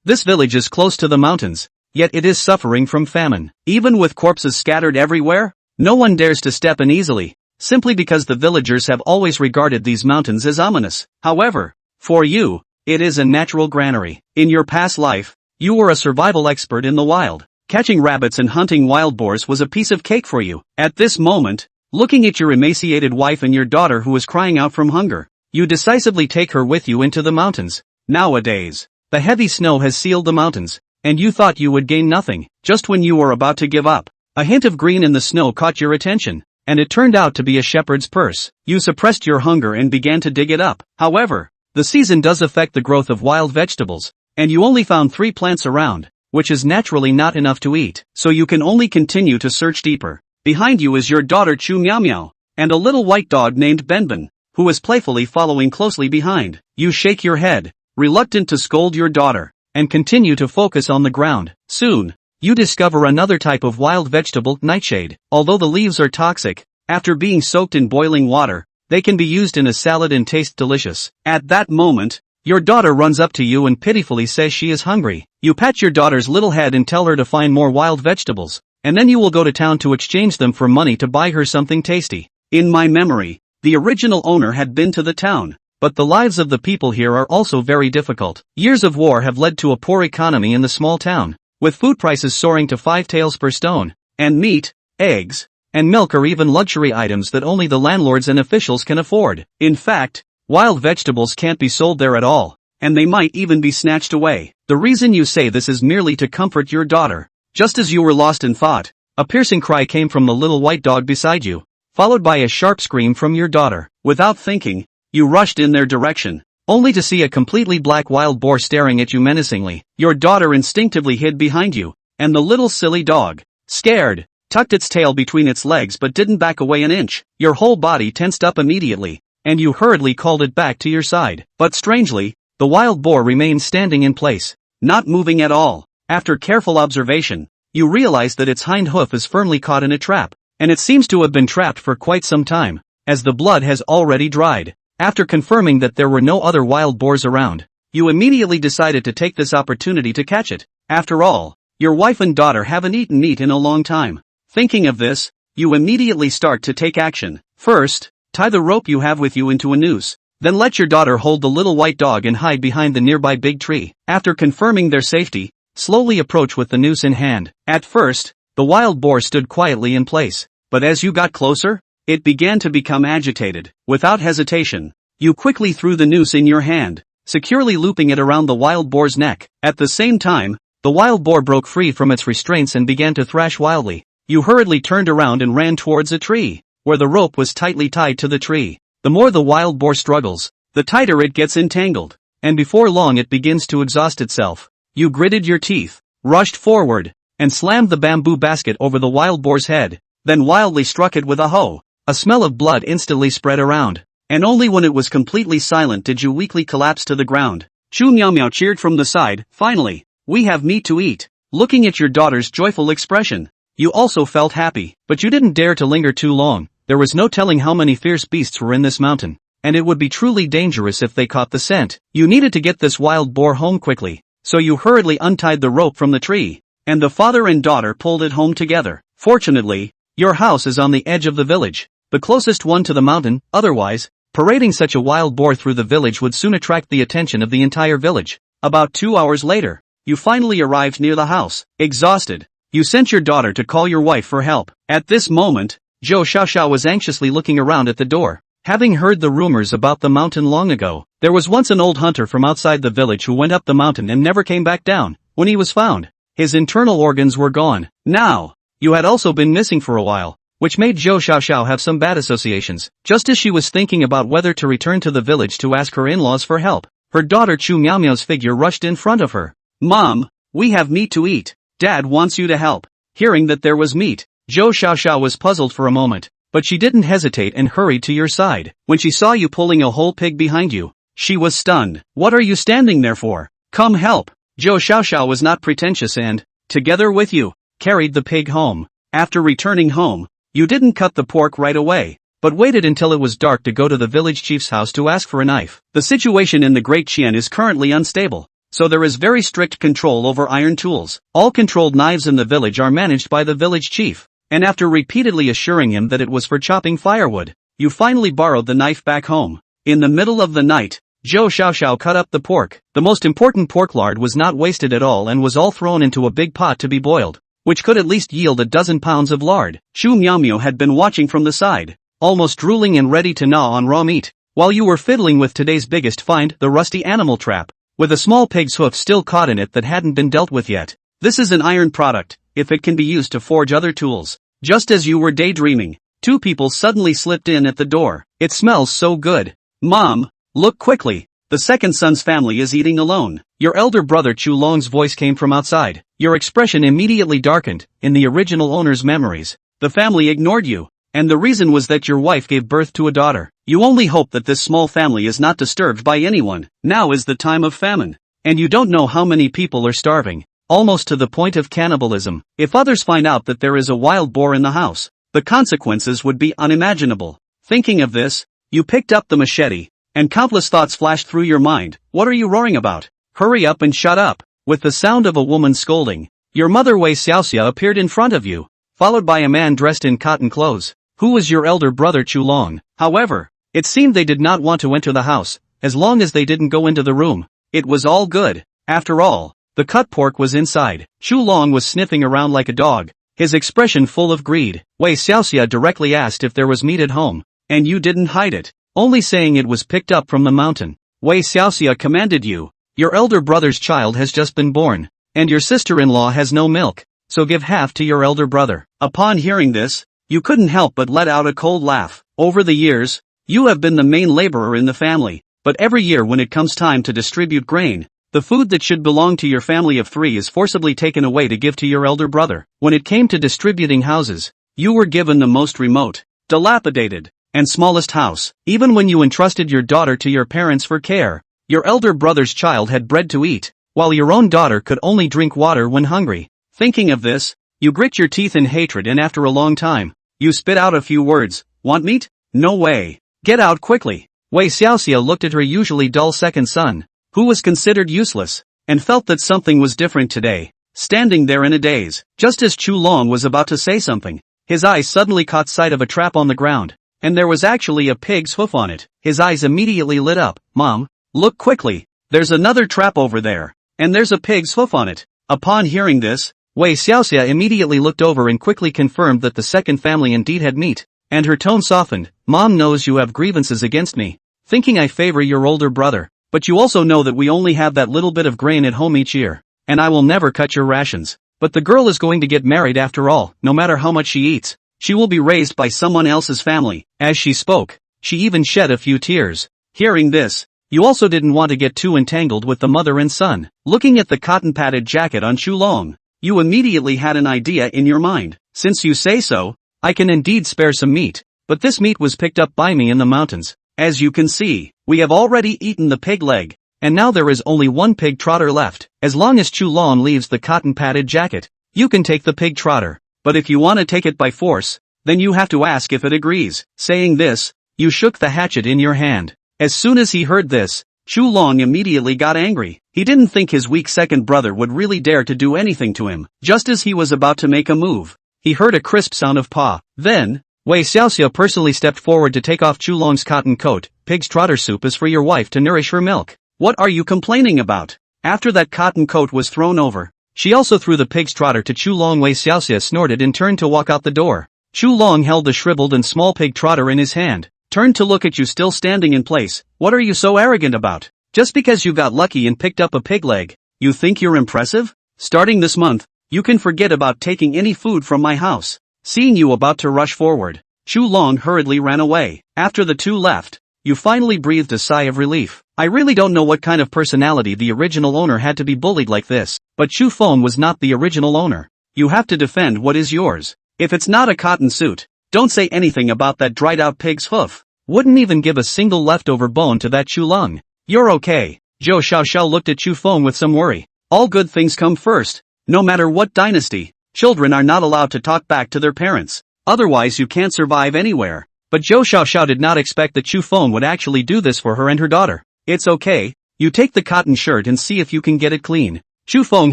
This village is close to the mountains, yet it is suffering from famine. Even with corpses scattered everywhere, no one dares to step in easily, simply because the villagers have always regarded these mountains as ominous. However, for you, it is a natural granary. In your past life, you were a survival expert in the wild. Catching rabbits and hunting wild boars was a piece of cake for you. At this moment, looking at your emaciated wife and your daughter who is crying out from hunger, you decisively take her with you into the mountains. Nowadays, the heavy snow has sealed the mountains, and you thought you would gain nothing. Just when you were about to give up, a hint of green in the snow caught your attention, and it turned out to be a shepherd's purse. You suppressed your hunger and began to dig it up. However, the season does affect the growth of wild vegetables, and you only found 3 plants around, which is naturally not enough to eat, so you can only continue to search deeper. Behind you is your daughter Chu Meow Meow, and a little white dog named Benben, who is playfully following closely behind. You shake your head, reluctant to scold your daughter, and continue to focus on the ground. Soon, you discover another type of wild vegetable, nightshade. Although the leaves are toxic, after being soaked in boiling water, they can be used in a salad and taste delicious. At that moment, your daughter runs up to you and pitifully says she is hungry. You pat your daughter's little head and tell her to find more wild vegetables, and then you will go to town to exchange them for money to buy her something tasty. In my memory, the original owner had been to the town, but the lives of the people here are also very difficult. Years of war have led to a poor economy in the small town, with food prices soaring to 5 taels per stone, and meat, eggs, and milk are even luxury items that only the landlords and officials can afford. In fact, wild vegetables can't be sold there at all, and they might even be snatched away. The reason you say this is merely to comfort your daughter. Just as you were lost in thought, a piercing cry came from the little white dog beside you, followed by a sharp scream from your daughter. Without thinking, you rushed in their direction, only to see a completely black wild boar staring at you menacingly. Your daughter instinctively hid behind you, and the little silly dog, scared, tucked its tail between its legs but didn't back away an inch. Your whole body tensed up immediately, and you hurriedly called it back to your side. But strangely, the wild boar remained standing in place, not moving at all. After careful observation, you realize that its hind hoof is firmly caught in a trap, and it seems to have been trapped for quite some time, as the blood has already dried. After confirming that there were no other wild boars around, you immediately decided to take this opportunity to catch it. After all, your wife and daughter haven't eaten meat in a long time. Thinking of this, you immediately start to take action. First, tie the rope you have with you into a noose, then let your daughter hold the little white dog and hide behind the nearby big tree. After confirming their safety, slowly approach with the noose in hand. At first, the wild boar stood quietly in place, but as you got closer, it began to become agitated. Without hesitation, you quickly threw the noose in your hand, securely looping it around the wild boar's neck. At the same time, the wild boar broke free from its restraints and began to thrash wildly. You hurriedly turned around and ran towards a tree, where the rope was tightly tied to the tree. The more the wild boar struggles, the tighter it gets entangled, and before long it begins to exhaust itself. You gritted your teeth, rushed forward, and slammed the bamboo basket over the wild boar's head, then wildly struck it with a hoe. A smell of blood instantly spread around, and only when it was completely silent did you weakly collapse to the ground. Chu Meow Meow cheered from the side. Finally, we have meat to eat. Looking at your daughter's joyful expression, you also felt happy, but you didn't dare to linger too long. There was no telling how many fierce beasts were in this mountain, and it would be truly dangerous if they caught the scent. You needed to get this wild boar home quickly, so you hurriedly untied the rope from the tree, and the father and daughter pulled it home together. Fortunately, your house is on the edge of the village, the closest one to the mountain. Otherwise, parading such a wild boar through the village would soon attract the attention of the entire village. About 2 hours later, you finally arrived near the house. Exhausted, you sent your daughter to call your wife for help. At this moment, Zhou Xiaoxiao was anxiously looking around at the door. Having heard the rumors about the mountain long ago, there was once an old hunter from outside the village who went up the mountain and never came back down. When he was found, his internal organs were gone. Now, you had also been missing for a while, which made Zhou Xiaoxiao have some bad associations. Just as she was thinking about whether to return to the village to ask her in-laws for help, her daughter Chu Meow Meow's figure rushed in front of her. Mom, we have meat to eat. Dad wants you to help. Hearing that there was meat, Zhou Xiaoxiao was puzzled for a moment, but she didn't hesitate and hurried to your side. When she saw you pulling a whole pig behind you, she was stunned. What are you standing there for? Come help. Zhou Xiaoxiao was not pretentious and, together with you, carried the pig home. After returning home, you didn't cut the pork right away, but waited until it was dark to go to the village chief's house to ask for a knife. The situation in the Great Qian is currently unstable, so there is very strict control over iron tools. All controlled knives in the village are managed by the village chief, and after repeatedly assuring him that it was for chopping firewood, you finally borrowed the knife back home. In the middle of the night, Zhou Xiaoxiao cut up the pork. The most important pork lard was not wasted at all and was all thrown into a big pot to be boiled, which could at least yield a dozen pounds of lard. Chu Miaomiao had been watching from the side, almost drooling and ready to gnaw on raw meat, while you were fiddling with today's biggest find, the rusty animal trap, with a small pig's hoof still caught in it that hadn't been dealt with yet. This is an iron product, if it can be used to forge other tools. Just as you were daydreaming, two people suddenly slipped in at the door. It smells so good. Mom, look quickly. The second son's family is eating alone. Your elder brother Chu Long's voice came from outside. Your expression immediately darkened. In the original owner's memories, the family ignored you, and the reason was that your wife gave birth to a daughter. You only hope that this small family is not disturbed by anyone. Now is the time of famine, and you don't know how many people are starving, almost to the point of cannibalism. If others find out that there is a wild boar in the house, the consequences would be unimaginable. Thinking of this, you picked up the machete, and countless thoughts flashed through your mind. What are you roaring about? Hurry up and shut up. With the sound of a woman scolding, your mother Wei Xiaoxia appeared in front of you, followed by a man dressed in cotton clothes, who was your elder brother Chu Long. However, it seemed they did not want to enter the house, as long as they didn't go into the room. It was all good. After all, the cut pork was inside. Chu Long was sniffing around like a dog, his expression full of greed. Wei Xiaoxia directly asked if there was meat at home, and you didn't hide it, only saying it was picked up from the mountain. Wei Xiaoxia commanded you. Your elder brother's child has just been born, and your sister-in-law has no milk, so give half to your elder brother. Upon hearing this, you couldn't help but let out a cold laugh. Over the years, you have been the main laborer in the family, but every year when it comes time to distribute grain, the food that should belong to your family of three is forcibly taken away to give to your elder brother. When it came to distributing houses, you were given the most remote, dilapidated, and smallest house. Even when you entrusted your daughter to your parents for care, your elder brother's child had bread to eat, while your own daughter could only drink water when hungry. Thinking of this, you grit your teeth in hatred and after a long time, you spit out a few words. Want meat? No way. Get out quickly. Wei Xiaoxia looked at her usually dull second son, who was considered useless, and felt that something was different today. Standing there in a daze, just as Chu Long was about to say something, his eyes suddenly caught sight of a trap on the ground, and there was actually a pig's hoof on it. His eyes immediately lit up. Mom, look quickly. There's another trap over there, and there's a pig's hoof on it. Upon hearing this, Wei Xiaoxia immediately looked over and quickly confirmed that the second family indeed had meat, and her tone softened. Mom knows you have grievances against me, thinking I favor your older brother, but you also know that we only have that little bit of grain at home each year, and I will never cut your rations. But the girl is going to get married after all. No matter how much she eats, she will be raised by someone else's family. As she spoke, she even shed a few tears. Hearing this, you also didn't want to get too entangled with the mother and son. Looking at the cotton-padded jacket on Chu Long, you immediately had an idea in your mind. Since you say so, I can indeed spare some meat, but this meat was picked up by me in the mountains. As you can see, we have already eaten the pig leg, and now there is only one pig trotter left. As long as Chu Long leaves the cotton-padded jacket, you can take the pig trotter, but if you want to take it by force, then you have to ask if it agrees. Saying this, you shook the hatchet in your hand. As soon as he heard this, Chu Long immediately got angry. He didn't think his weak second brother would really dare to do anything to him. Just as he was about to make a move, he heard a crisp sound of paw. Then, Wei Xiaoxia personally stepped forward to take off Chu Long's cotton coat. Pig's trotter soup is for your wife to nourish her milk. What are you complaining about? After that cotton coat was thrown over, she also threw the pig's trotter to Chu Long. Wei Xiaoxia snorted and turned to walk out the door. Chu Long held the shriveled and small pig trotter in his hand, turned to look at you still standing in place. What are you so arrogant about? Just because you got lucky and picked up a pig leg, you think you're impressive? Starting this month, you can forget about taking any food from my house. Seeing you about to rush forward, Chu Long hurriedly ran away. After the two left, you finally breathed a sigh of relief. I really don't know what kind of personality the original owner had to be bullied like this, but Chu Feng was not the original owner. You have to defend what is yours. If it's not a cotton suit, don't say anything about that dried out pig's hoof. Wouldn't even give a single leftover bone to that Chu Lung. You're okay. Zhou Xiaoxiao looked at Chu Feng with some worry. All good things come first. No matter what dynasty, children are not allowed to talk back to their parents. Otherwise you can't survive anywhere. But Zhou Xiaoxiao did not expect that Chu Feng would actually do this for her and her daughter. It's okay, You take the cotton shirt and see if you can get it clean. Chu Feng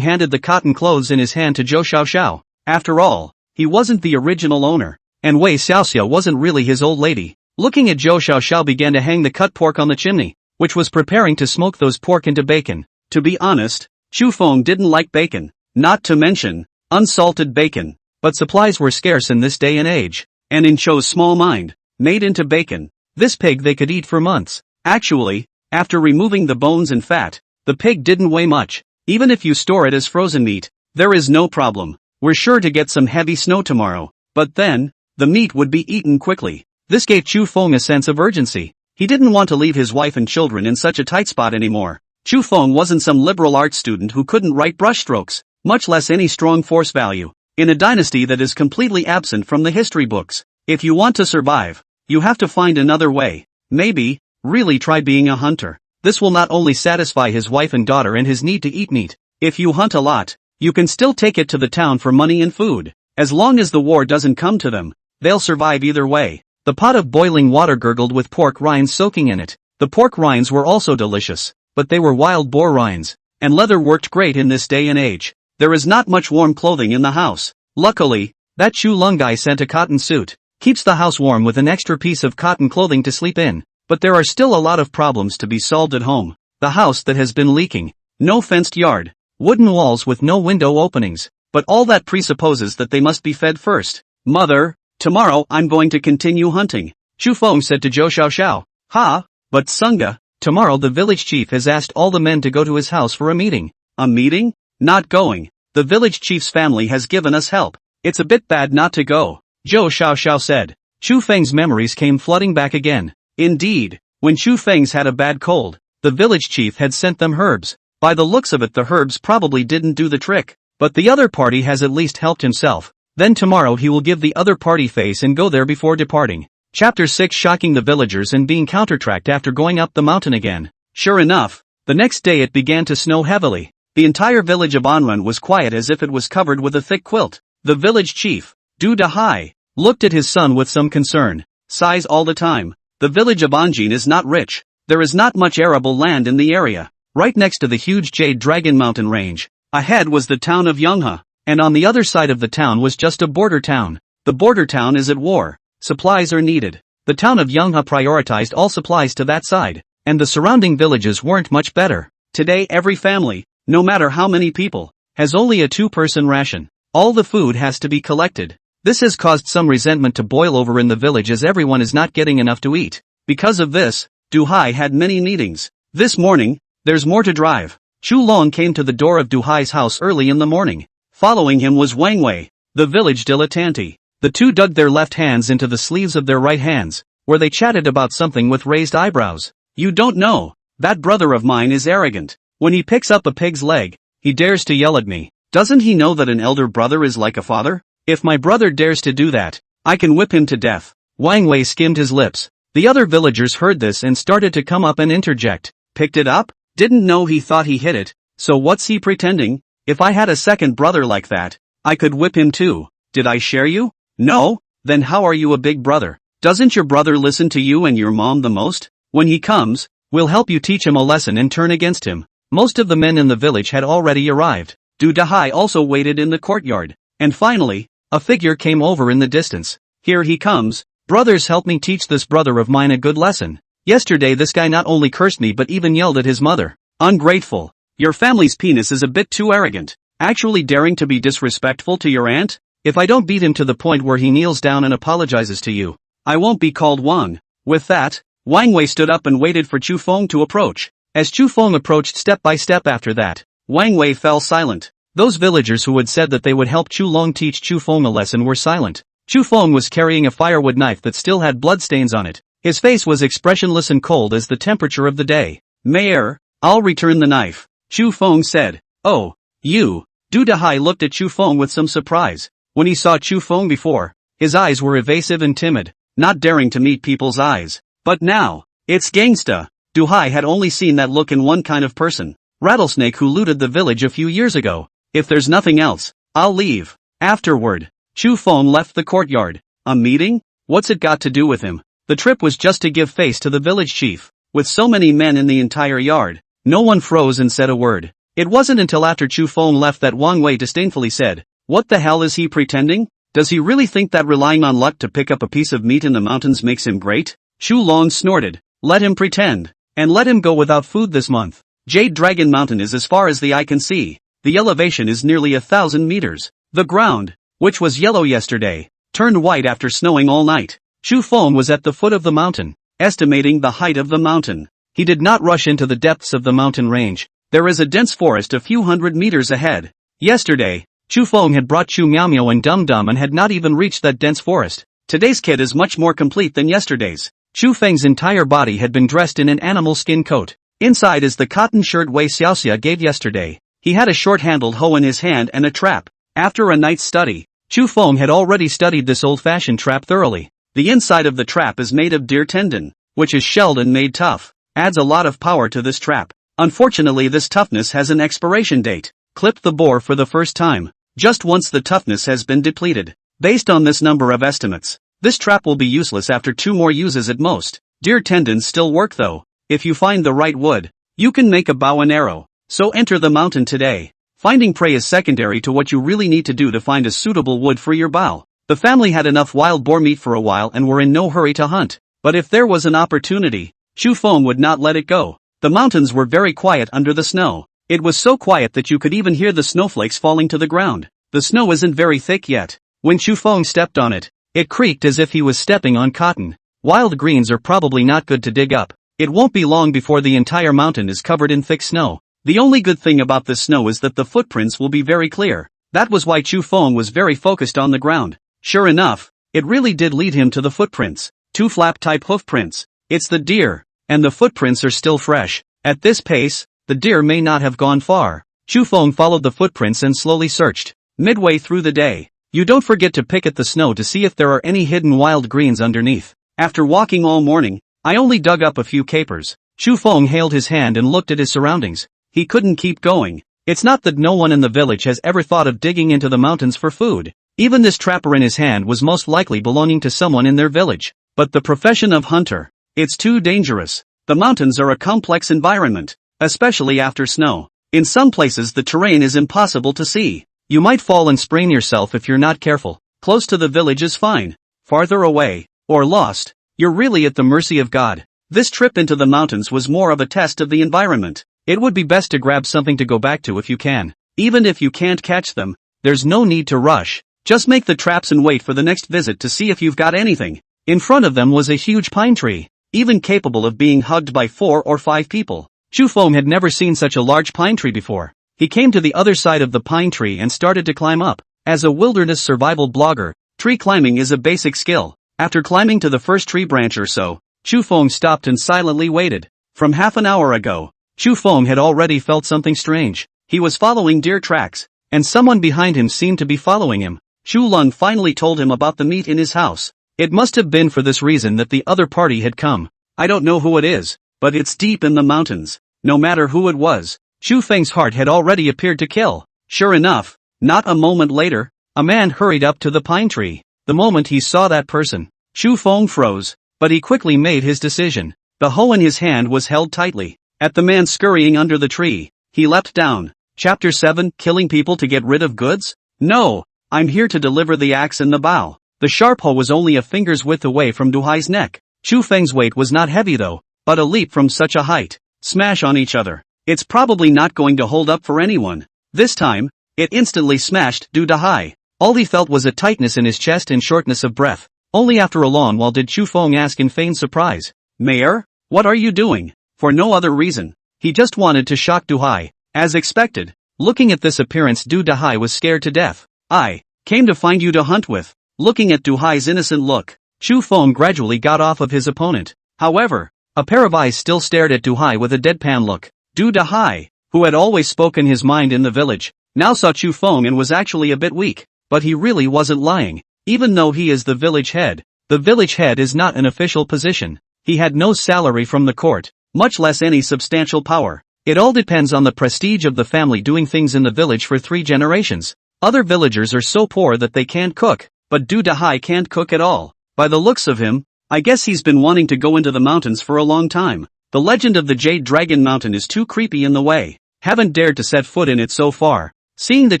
handed the cotton clothes in his hand to Zhou Xiaoxiao. After all, he wasn't the original owner, and Wei Xiaoxia wasn't really his old lady. Looking at Zhou Xiaoxiao began to hang the cut pork on the chimney, which was preparing to smoke those pork into bacon. To be honest, Chu Feng didn't like bacon, not to mention unsalted bacon. But supplies were scarce in this day and age, and in Chou's small mind, made into bacon, this pig they could eat for months. Actually, after removing the bones and fat, the pig didn't weigh much. Even if you store it as frozen meat, there is no problem. We're sure to get some heavy snow tomorrow. But then, the meat would be eaten quickly. This gave Chu Feng a sense of urgency. He didn't want to leave his wife and children in such a tight spot anymore. Chu Feng wasn't some liberal arts student who couldn't write brushstrokes, much less any strong force value. In a dynasty that is completely absent from the history books, if you want to survive, you have to find another way. Maybe, really try being a hunter. This will not only satisfy his wife and daughter and his need to eat meat. If you hunt a lot, you can still take it to the town for money and food. As long as the war doesn't come to them, they'll survive either way. The pot of boiling water gurgled with pork rinds soaking in it. The pork rinds were also delicious, but they were wild boar rinds, and leather worked great in this day and age. There is not much warm clothing in the house. Luckily, that Chu Lung guy sent a cotton suit. Keeps the house warm with an extra piece of cotton clothing to sleep in. But there are still a lot of problems to be solved at home. The house that has been leaking. No fenced yard. Wooden walls with no window openings. But all that presupposes that they must be fed first. Mother, tomorrow I'm going to continue hunting, Chu Feng said to Zhou Xiaoxiao. Ha, but Sunga, tomorrow the village chief has asked all the men to go to his house for a meeting. A meeting? Not going. The village chief's family has given us help. It's a bit bad not to go, Zhou Xiaoxiao said. Chu Feng's memories came flooding back again. Indeed, when Chu Feng's had a bad cold, the village chief had sent them herbs. By the looks of it, the herbs probably didn't do the trick, but the other party has at least helped himself. Then tomorrow he will give the other party face and go there before departing. Chapter 6, shocking the villagers and being countertracked after going up the mountain again. Sure enough, the next day it began to snow heavily. The entire village of Anren was quiet as if it was covered with a thick quilt. The village chief, Du Dahai, looked at his son with some concern. Sighs all the time. The village of Anjin is not rich. There is not much arable land in the area. Right next to the huge Jade Dragon mountain range, ahead was the town of Yonghe, and on the other side of the town was just a border town. The border town is at war. Supplies are needed. The town of Yonghe prioritized all supplies to that side, and the surrounding villages weren't much better. Today every family, no matter how many people, has only a 2-person ration. All the food has to be collected. This has caused some resentment to boil over in the village as everyone is not getting enough to eat. Because of this, Duhai had many meetings. This morning, there's more to drive. Chu Long came to the door of Duhai's house early in the morning. Following him was Wang Wei, the village dilettante. The two dug their left hands into the sleeves of their right hands, where they chatted about something with raised eyebrows. You don't know, that brother of mine is arrogant. When he picks up a pig's leg, he dares to yell at me. Doesn't he know that an elder brother is like a father? If my brother dares to do that, I can whip him to death. Wang Wei skimmed his lips. The other villagers heard this and started to come up and interject. Picked it up? Didn't know he thought he hit it, so what's he pretending? If I had a second brother like that, I could whip him too. Did I share you? No? Then how are you a big brother? Doesn't your brother listen to you and your mom the most? When he comes, we'll help you teach him a lesson and turn against him. Most of the men in the village had already arrived. Du Dahai also waited in the courtyard. And finally, a figure came over in the distance. Here he comes. Brothers, help me teach this brother of mine a good lesson. Yesterday this guy not only cursed me but even yelled at his mother. Ungrateful. Your family's penis is a bit too arrogant. Actually daring to be disrespectful to your aunt? If I don't beat him to the point where he kneels down and apologizes to you, I won't be called Wang. With that, Wang Wei stood up and waited for Chu Feng to approach. As Chu Feng approached step by step after that, Wang Wei fell silent. Those villagers who had said that they would help Chu Long teach Chu Feng a lesson were silent. Chu Feng was carrying a firewood knife that still had bloodstains on it. His face was expressionless and cold as the temperature of the day. Mayor, I'll return the knife, Chu Feng said. Oh, you. Du Dahai looked at Chu Feng with some surprise. When he saw Chu Feng before, his eyes were evasive and timid, not daring to meet people's eyes. But now, it's gangsta. Duhai had only seen that look in one kind of person. Rattlesnake who looted the village a few years ago. If there's nothing else, I'll leave. Afterward, Chu Feng left the courtyard. A meeting? What's it got to do with him? The trip was just to give face to the village chief. With so many men in the entire yard, No one froze and said a word. It wasn't until after Chu Feng left that Wang Wei disdainfully said, "What the hell is he pretending? Does he really think that relying on luck to pick up a piece of meat in the mountains makes him great?" Chu Long snorted. "Let him pretend. And let him go without food this month. Jade Dragon Mountain is as far as the eye can see. The elevation is nearly 1,000 meters. The ground, which was yellow yesterday, turned white after snowing all night." Chu Feng was at the foot of the mountain, estimating the height of the mountain. He did not rush into the depths of the mountain range. There is a dense forest a few hundred meters ahead. Yesterday, Chu Feng had brought Chu Miao and Dum Dum and had not even reached that dense forest. Today's kit is much more complete than yesterday's. Chu Feng's entire body had been dressed in an animal skin coat. Inside is the cotton shirt Wei Xiaoxia gave yesterday. He had a short-handled hoe in his hand and a trap. After a night's study, Chu Feng had already studied this old-fashioned trap thoroughly. The inside of the trap is made of deer tendon, which is shelled and made tough. Adds a lot of power to this trap. Unfortunately, this toughness has an expiration date. Clip the boar for the first time, just once the toughness has been depleted. Based on this number of estimates, this trap will be useless after 2 more uses at most. Deer tendons still work though. If you find the right wood, you can make a bow and arrow. So enter the mountain today. Finding prey is secondary to what you really need to do to find a suitable wood for your bow. The family had enough wild boar meat for a while and were in no hurry to hunt. But if there was an opportunity, Chu Feng would not let it go. The mountains were very quiet under the snow. It was so quiet that you could even hear the snowflakes falling to the ground. The snow isn't very thick yet. When Chu Feng stepped on it, it creaked as if he was stepping on cotton. Wild greens are probably not good to dig up. It won't be long before the entire mountain is covered in thick snow. The only good thing about this snow is that the footprints will be very clear. That was why Chu Feng was very focused on the ground. Sure enough, it really did lead him to the footprints. 2 flap-type hoof prints. It's the deer, and the footprints are still fresh. At this pace, the deer may not have gone far. Chu Feng followed the footprints and slowly searched. Midway through the day, you don't forget to pick at the snow to see if there are any hidden wild greens underneath. After walking all morning, I only dug up a few capers. Chu Feng held his hand and looked at his surroundings. He couldn't keep going. It's not that no one in the village has ever thought of digging into the mountains for food. Even this trapper in his hand was most likely belonging to someone in their village. But the profession of hunter, it's too dangerous. The mountains are a complex environment, especially after snow. In some places the terrain is impossible to see. You might fall and sprain yourself if you're not careful. Close to the village is fine. Farther away, or lost, you're really at the mercy of God. This trip into the mountains was more of a test of the environment. It would be best to grab something to go back to if you can. Even if you can't catch them, there's no need to rush. Just make the traps and wait for the next visit to see if you've got anything. In front of them was a huge pine tree, even capable of being hugged by 4 or 5 people. Chu Feng had never seen such a large pine tree before. He came to the other side of the pine tree and started to climb up. As a wilderness survival blogger, tree climbing is a basic skill. After climbing to the first tree branch or so, Chu Feng stopped and silently waited. From half an hour ago, Chu Feng had already felt something strange. He was following deer tracks, and someone behind him seemed to be following him. Chu Lung finally told him about the meat in his house. It must have been for this reason that the other party had come. I don't know who it is, but it's deep in the mountains. No matter who it was, Chu Feng's heart had already appeared to kill. Sure enough, not a moment later, a man hurried up to the pine tree. The moment he saw that person, Chu Feng froze, but he quickly made his decision. The hoe in his hand was held tightly. At the man scurrying under the tree, he leapt down. Chapter 7, Killing People to Get Rid of Goods? No, I'm here to deliver the axe and the bow. The sharp hoe was only a finger's width away from Du Hai's neck. Chu Feng's weight was not heavy though, but a leap from such a height. Smash on each other. It's probably not going to hold up for anyone. This time, it instantly smashed Du Hai. All he felt was a tightness in his chest and shortness of breath. Only after a long while did Chu Feng ask in feigned surprise, "Mayor, what are you doing?" For no other reason. He just wanted to shock Du Hai. As expected, looking at this appearance, Du Hai was scared to death. "I came to find you to hunt with." Looking at Du Hai's innocent look, Chu Feng gradually got off of his opponent. However, a pair of eyes still stared at Du Hai with a deadpan look. Du Hai, who had always spoken his mind in the village, now saw Chu Feng and was actually a bit weak. But he really wasn't lying. Even though he is the village head is not an official position. He had no salary from the court, much less any substantial power. It all depends on the prestige of the family doing things in the village for 3 generations. Other villagers are so poor that they can't cook, but Du Hai can't cook at all. By the looks of him, I guess he's been wanting to go into the mountains for a long time. The legend of the Jade Dragon Mountain is too creepy in the way. Haven't dared to set foot in it so far. Seeing that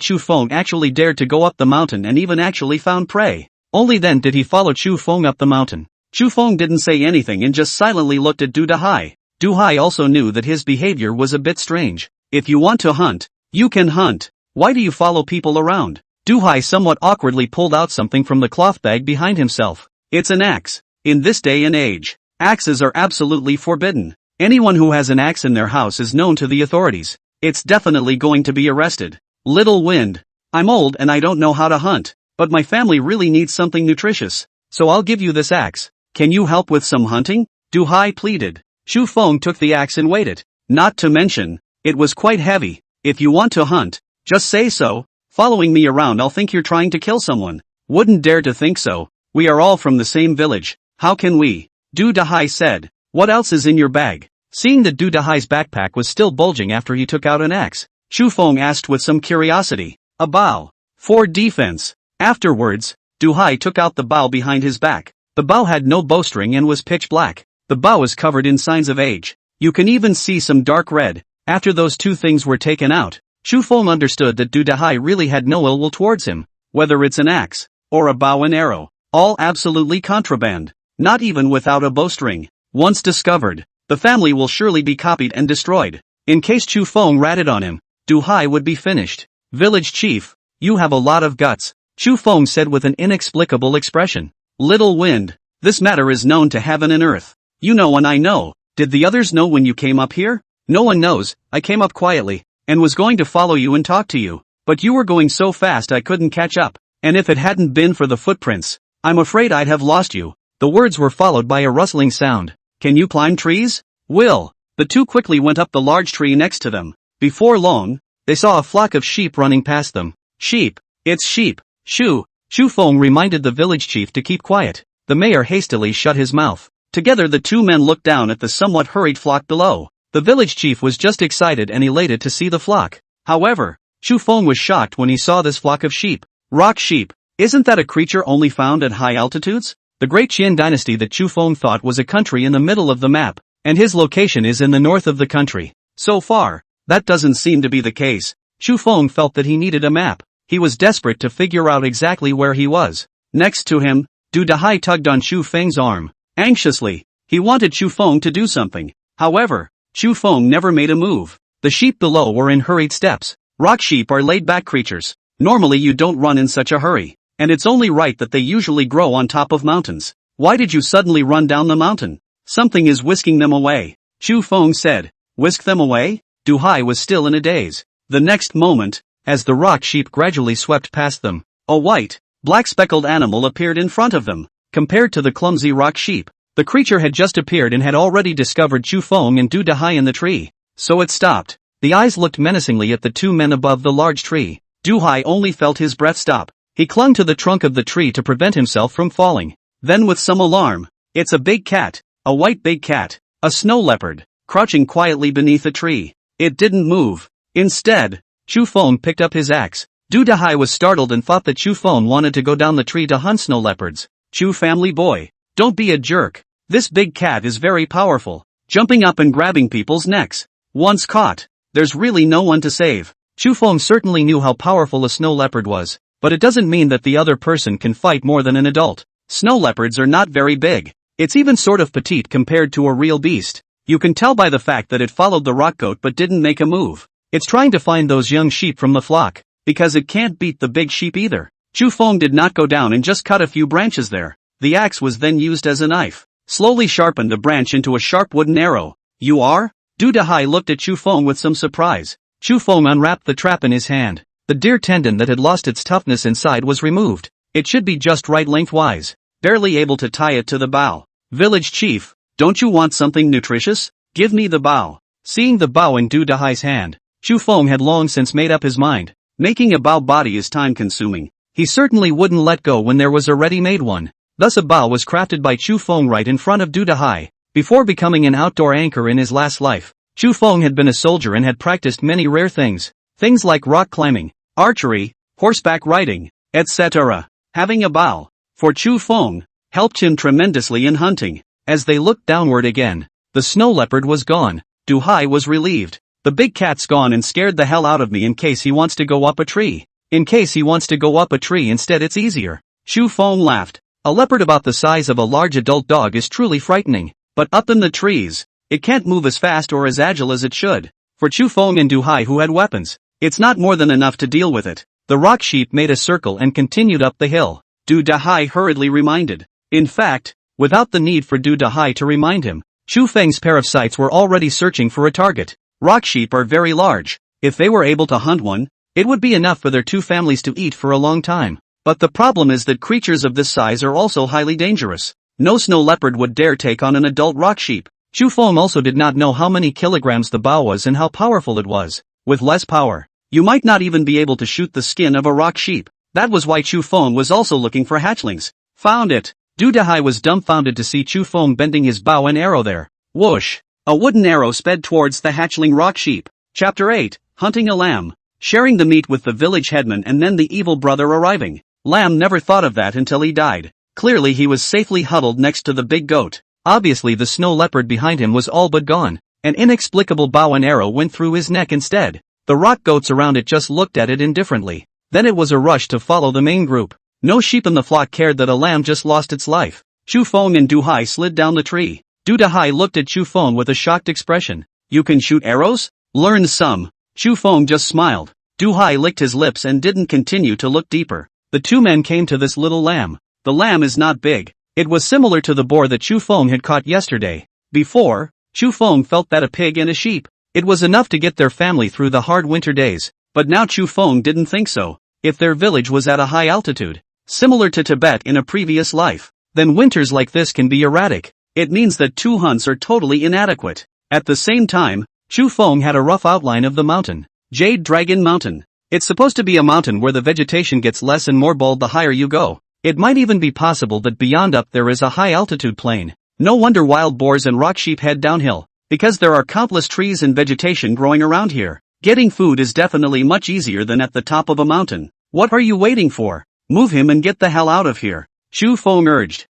Chu Feng actually dared to go up the mountain and even actually found prey. Only then did he follow Chu Feng up the mountain. Chu Feng didn't say anything and just silently looked at Du Dahai. Du Hai also knew that his behavior was a bit strange. If you want to hunt, you can hunt. Why do you follow people around? Du Hai somewhat awkwardly pulled out something from the cloth bag behind himself. It's an axe. In this day and age, axes are absolutely forbidden. Anyone who has an axe in their house is known to the authorities. It's definitely going to be arrested. Little Wind. I'm old and I don't know how to hunt, but my family really needs something nutritious, so I'll give you this axe. Can you help with some hunting? Du Hai pleaded. Chu Feng took the axe and weighed it. Not to mention, it was quite heavy. If you want to hunt, just say so. Following me around I'll think you're trying to kill someone. Wouldn't dare to think so. We are all from the same village. How can we? Du Dahai said. What else is in your bag? Seeing that Du Dahai's backpack was still bulging after he took out an axe, Chu Feng asked with some curiosity. A bow. For defense. Afterwards, Du Hai took out the bow behind his back. The bow had no bowstring and was pitch black. The bow was covered in signs of age. You can even see some dark red. After those two things were taken out, Chu Feng understood that Du Dahai really had no ill will towards him. Whether it's an axe, or a bow and arrow, all absolutely contraband. Not even without a bowstring. Once discovered, the family will surely be copied and destroyed. In case Chu Feng ratted on him, Du Hai would be finished. Village chief, you have a lot of guts, Chu Feng said with an inexplicable expression. Little Wind, this matter is known to heaven and earth. You know and I know. Did the others know when you came up here? No one knows. I came up quietly, and was going to follow you and talk to you, but you were going so fast I couldn't catch up, and if it hadn't been for the footprints, I'm afraid I'd have lost you. The words were followed by a rustling sound. Can you climb trees? Will. The two quickly went up the large tree next to them. Before long, they saw a flock of sheep running past them. Sheep. It's sheep. Chu Feng reminded the village chief to keep quiet. The mayor hastily shut his mouth. Together the two men looked down at the somewhat hurried flock below. The village chief was just excited and elated to see the flock. However, Chu Feng was shocked when he saw this flock of sheep. Rock sheep. Isn't that a creature only found at high altitudes? The great Qian dynasty that Chu Feng thought was a country in the middle of the map, and his location is in the north of the country. So far, that doesn't seem to be the case. Chu Feng felt that he needed a map. He was desperate to figure out exactly where he was. Next to him, Du Dahai tugged on Chu Feng's arm. Anxiously, he wanted Chu Feng to do something. However, Chu Feng never made a move. The sheep below were in hurried steps. Rock sheep are laid-back creatures. Normally you don't run in such a hurry, and it's only right that they usually grow on top of mountains. Why did you suddenly run down the mountain? Something is whisking them away, Chu Feng said. Whisk them away? Du Hai was still in a daze. The next moment, as the rock sheep gradually swept past them, a white, black-speckled animal appeared in front of them. Compared to the clumsy rock sheep, the creature had just appeared and had already discovered Chu Feng and Du Dahai in the tree. So it stopped. The eyes looked menacingly at the two men above the large tree. Du Hai only felt his breath stop. He clung to the trunk of the tree to prevent himself from falling. Then with some alarm, it's a big cat, a white big cat, a snow leopard, crouching quietly beneath a tree. It didn't move. Instead, Chu Feng picked up his axe. Du Dahai was startled and thought that Chu Feng wanted to go down the tree to hunt snow leopards. Chu family boy, don't be a jerk. This big cat is very powerful, jumping up and grabbing people's necks. Once caught, there's really no one to save. Chu Feng certainly knew how powerful a snow leopard was, but it doesn't mean that the other person can fight more than an adult. Snow leopards are not very big. It's even sort of petite compared to a real beast. You can tell by the fact that it followed the rock goat but didn't make a move. It's trying to find those young sheep from the flock, because it can't beat the big sheep either. Chu Feng did not go down and just cut a few branches there. The axe was then used as a knife. Slowly sharpened a branch into a sharp wooden arrow. You are? Du Dahai looked at Chu Feng with some surprise. Chu Feng unwrapped the trap in his hand. The deer tendon that had lost its toughness inside was removed. It should be just right lengthwise. Barely able to tie it to the bow. Village chief, don't you want something nutritious? Give me the bow. Seeing the bow in Du Dahai's hand, Chu Feng had long since made up his mind. Making a bow body is time-consuming. He certainly wouldn't let go when there was a ready-made one. Thus a bow was crafted by Chu Feng right in front of Du Dahai. Before becoming an outdoor anchor in his last life, Chu Feng had been a soldier and had practiced many rare things. Things like rock climbing, archery, horseback riding, etc. Having a bow, for Chu Feng, helped him tremendously in hunting. As they looked downward again, The snow leopard was gone. Du Hai was relieved. The big cat's gone and scared the hell out of me in case he wants to go up a tree. In case he wants to go up a tree instead it's easier. Chu Feng laughed. A leopard about the size of a large adult dog is truly frightening. But up in the trees, it can't move as fast or as agile as it should. For Chu Feng and Du Hai who had weapons, it's not more than enough to deal with it. The rock sheep made a circle and continued up the hill. Du Hai hurriedly reminded. In fact, without the need for Du Hai to remind him, Chu Feng's pair of sights were already searching for a target. Rock sheep are very large. If they were able to hunt one, it would be enough for their two families to eat for a long time. But the problem is that creatures of this size are also highly dangerous. No snow leopard would dare take on an adult rock sheep. Chu Feng also did not know how many kilograms the bow was and how powerful it was. With less power, you might not even be able to shoot the skin of a rock sheep. That was why Chu Feng was also looking for hatchlings. Found it. Du Hai was dumbfounded to see Chu Feng bending his bow and arrow there. Whoosh! A wooden arrow sped towards the hatchling rock sheep. Chapter 8, Hunting a Lamb. Sharing the meat with the village headman and then the evil brother arriving. Lamb never thought of that until he died. Clearly he was safely huddled next to the big goat. Obviously the snow leopard behind him was all but gone. An inexplicable bow and arrow went through his neck instead. The rock goats around it just looked at it indifferently. Then it was a rush to follow the main group. No sheep in the flock cared that a lamb just lost its life. Chu Feng and Du Hai slid down the tree. Du Hai looked at Chu Feng with a shocked expression. You can shoot arrows? Learn some. Chu Feng just smiled. Du Hai licked his lips and didn't continue to look deeper. The two men came to this little lamb. The lamb is not big. It was similar to the boar that Chu Feng had caught yesterday. Before, Chu Feng felt that a pig and a sheep. It was enough to get their family through the hard winter days. But now Chu Feng didn't think so. If their village was at a high altitude, similar to Tibet in a previous life, then winters like this can be erratic. It means that two hunts are totally inadequate. At the same time, Chu Feng had a rough outline of the mountain. Jade Dragon Mountain. It's supposed to be a mountain where the vegetation gets less and more bold the higher you go. It might even be possible that beyond up there is a high altitude plain. No wonder wild boars and rock sheep head downhill, because there are countless trees and vegetation growing around here. Getting food is definitely much easier than at the top of a mountain. What are you waiting for? Move him and get the hell out of here. Chu Feng urged.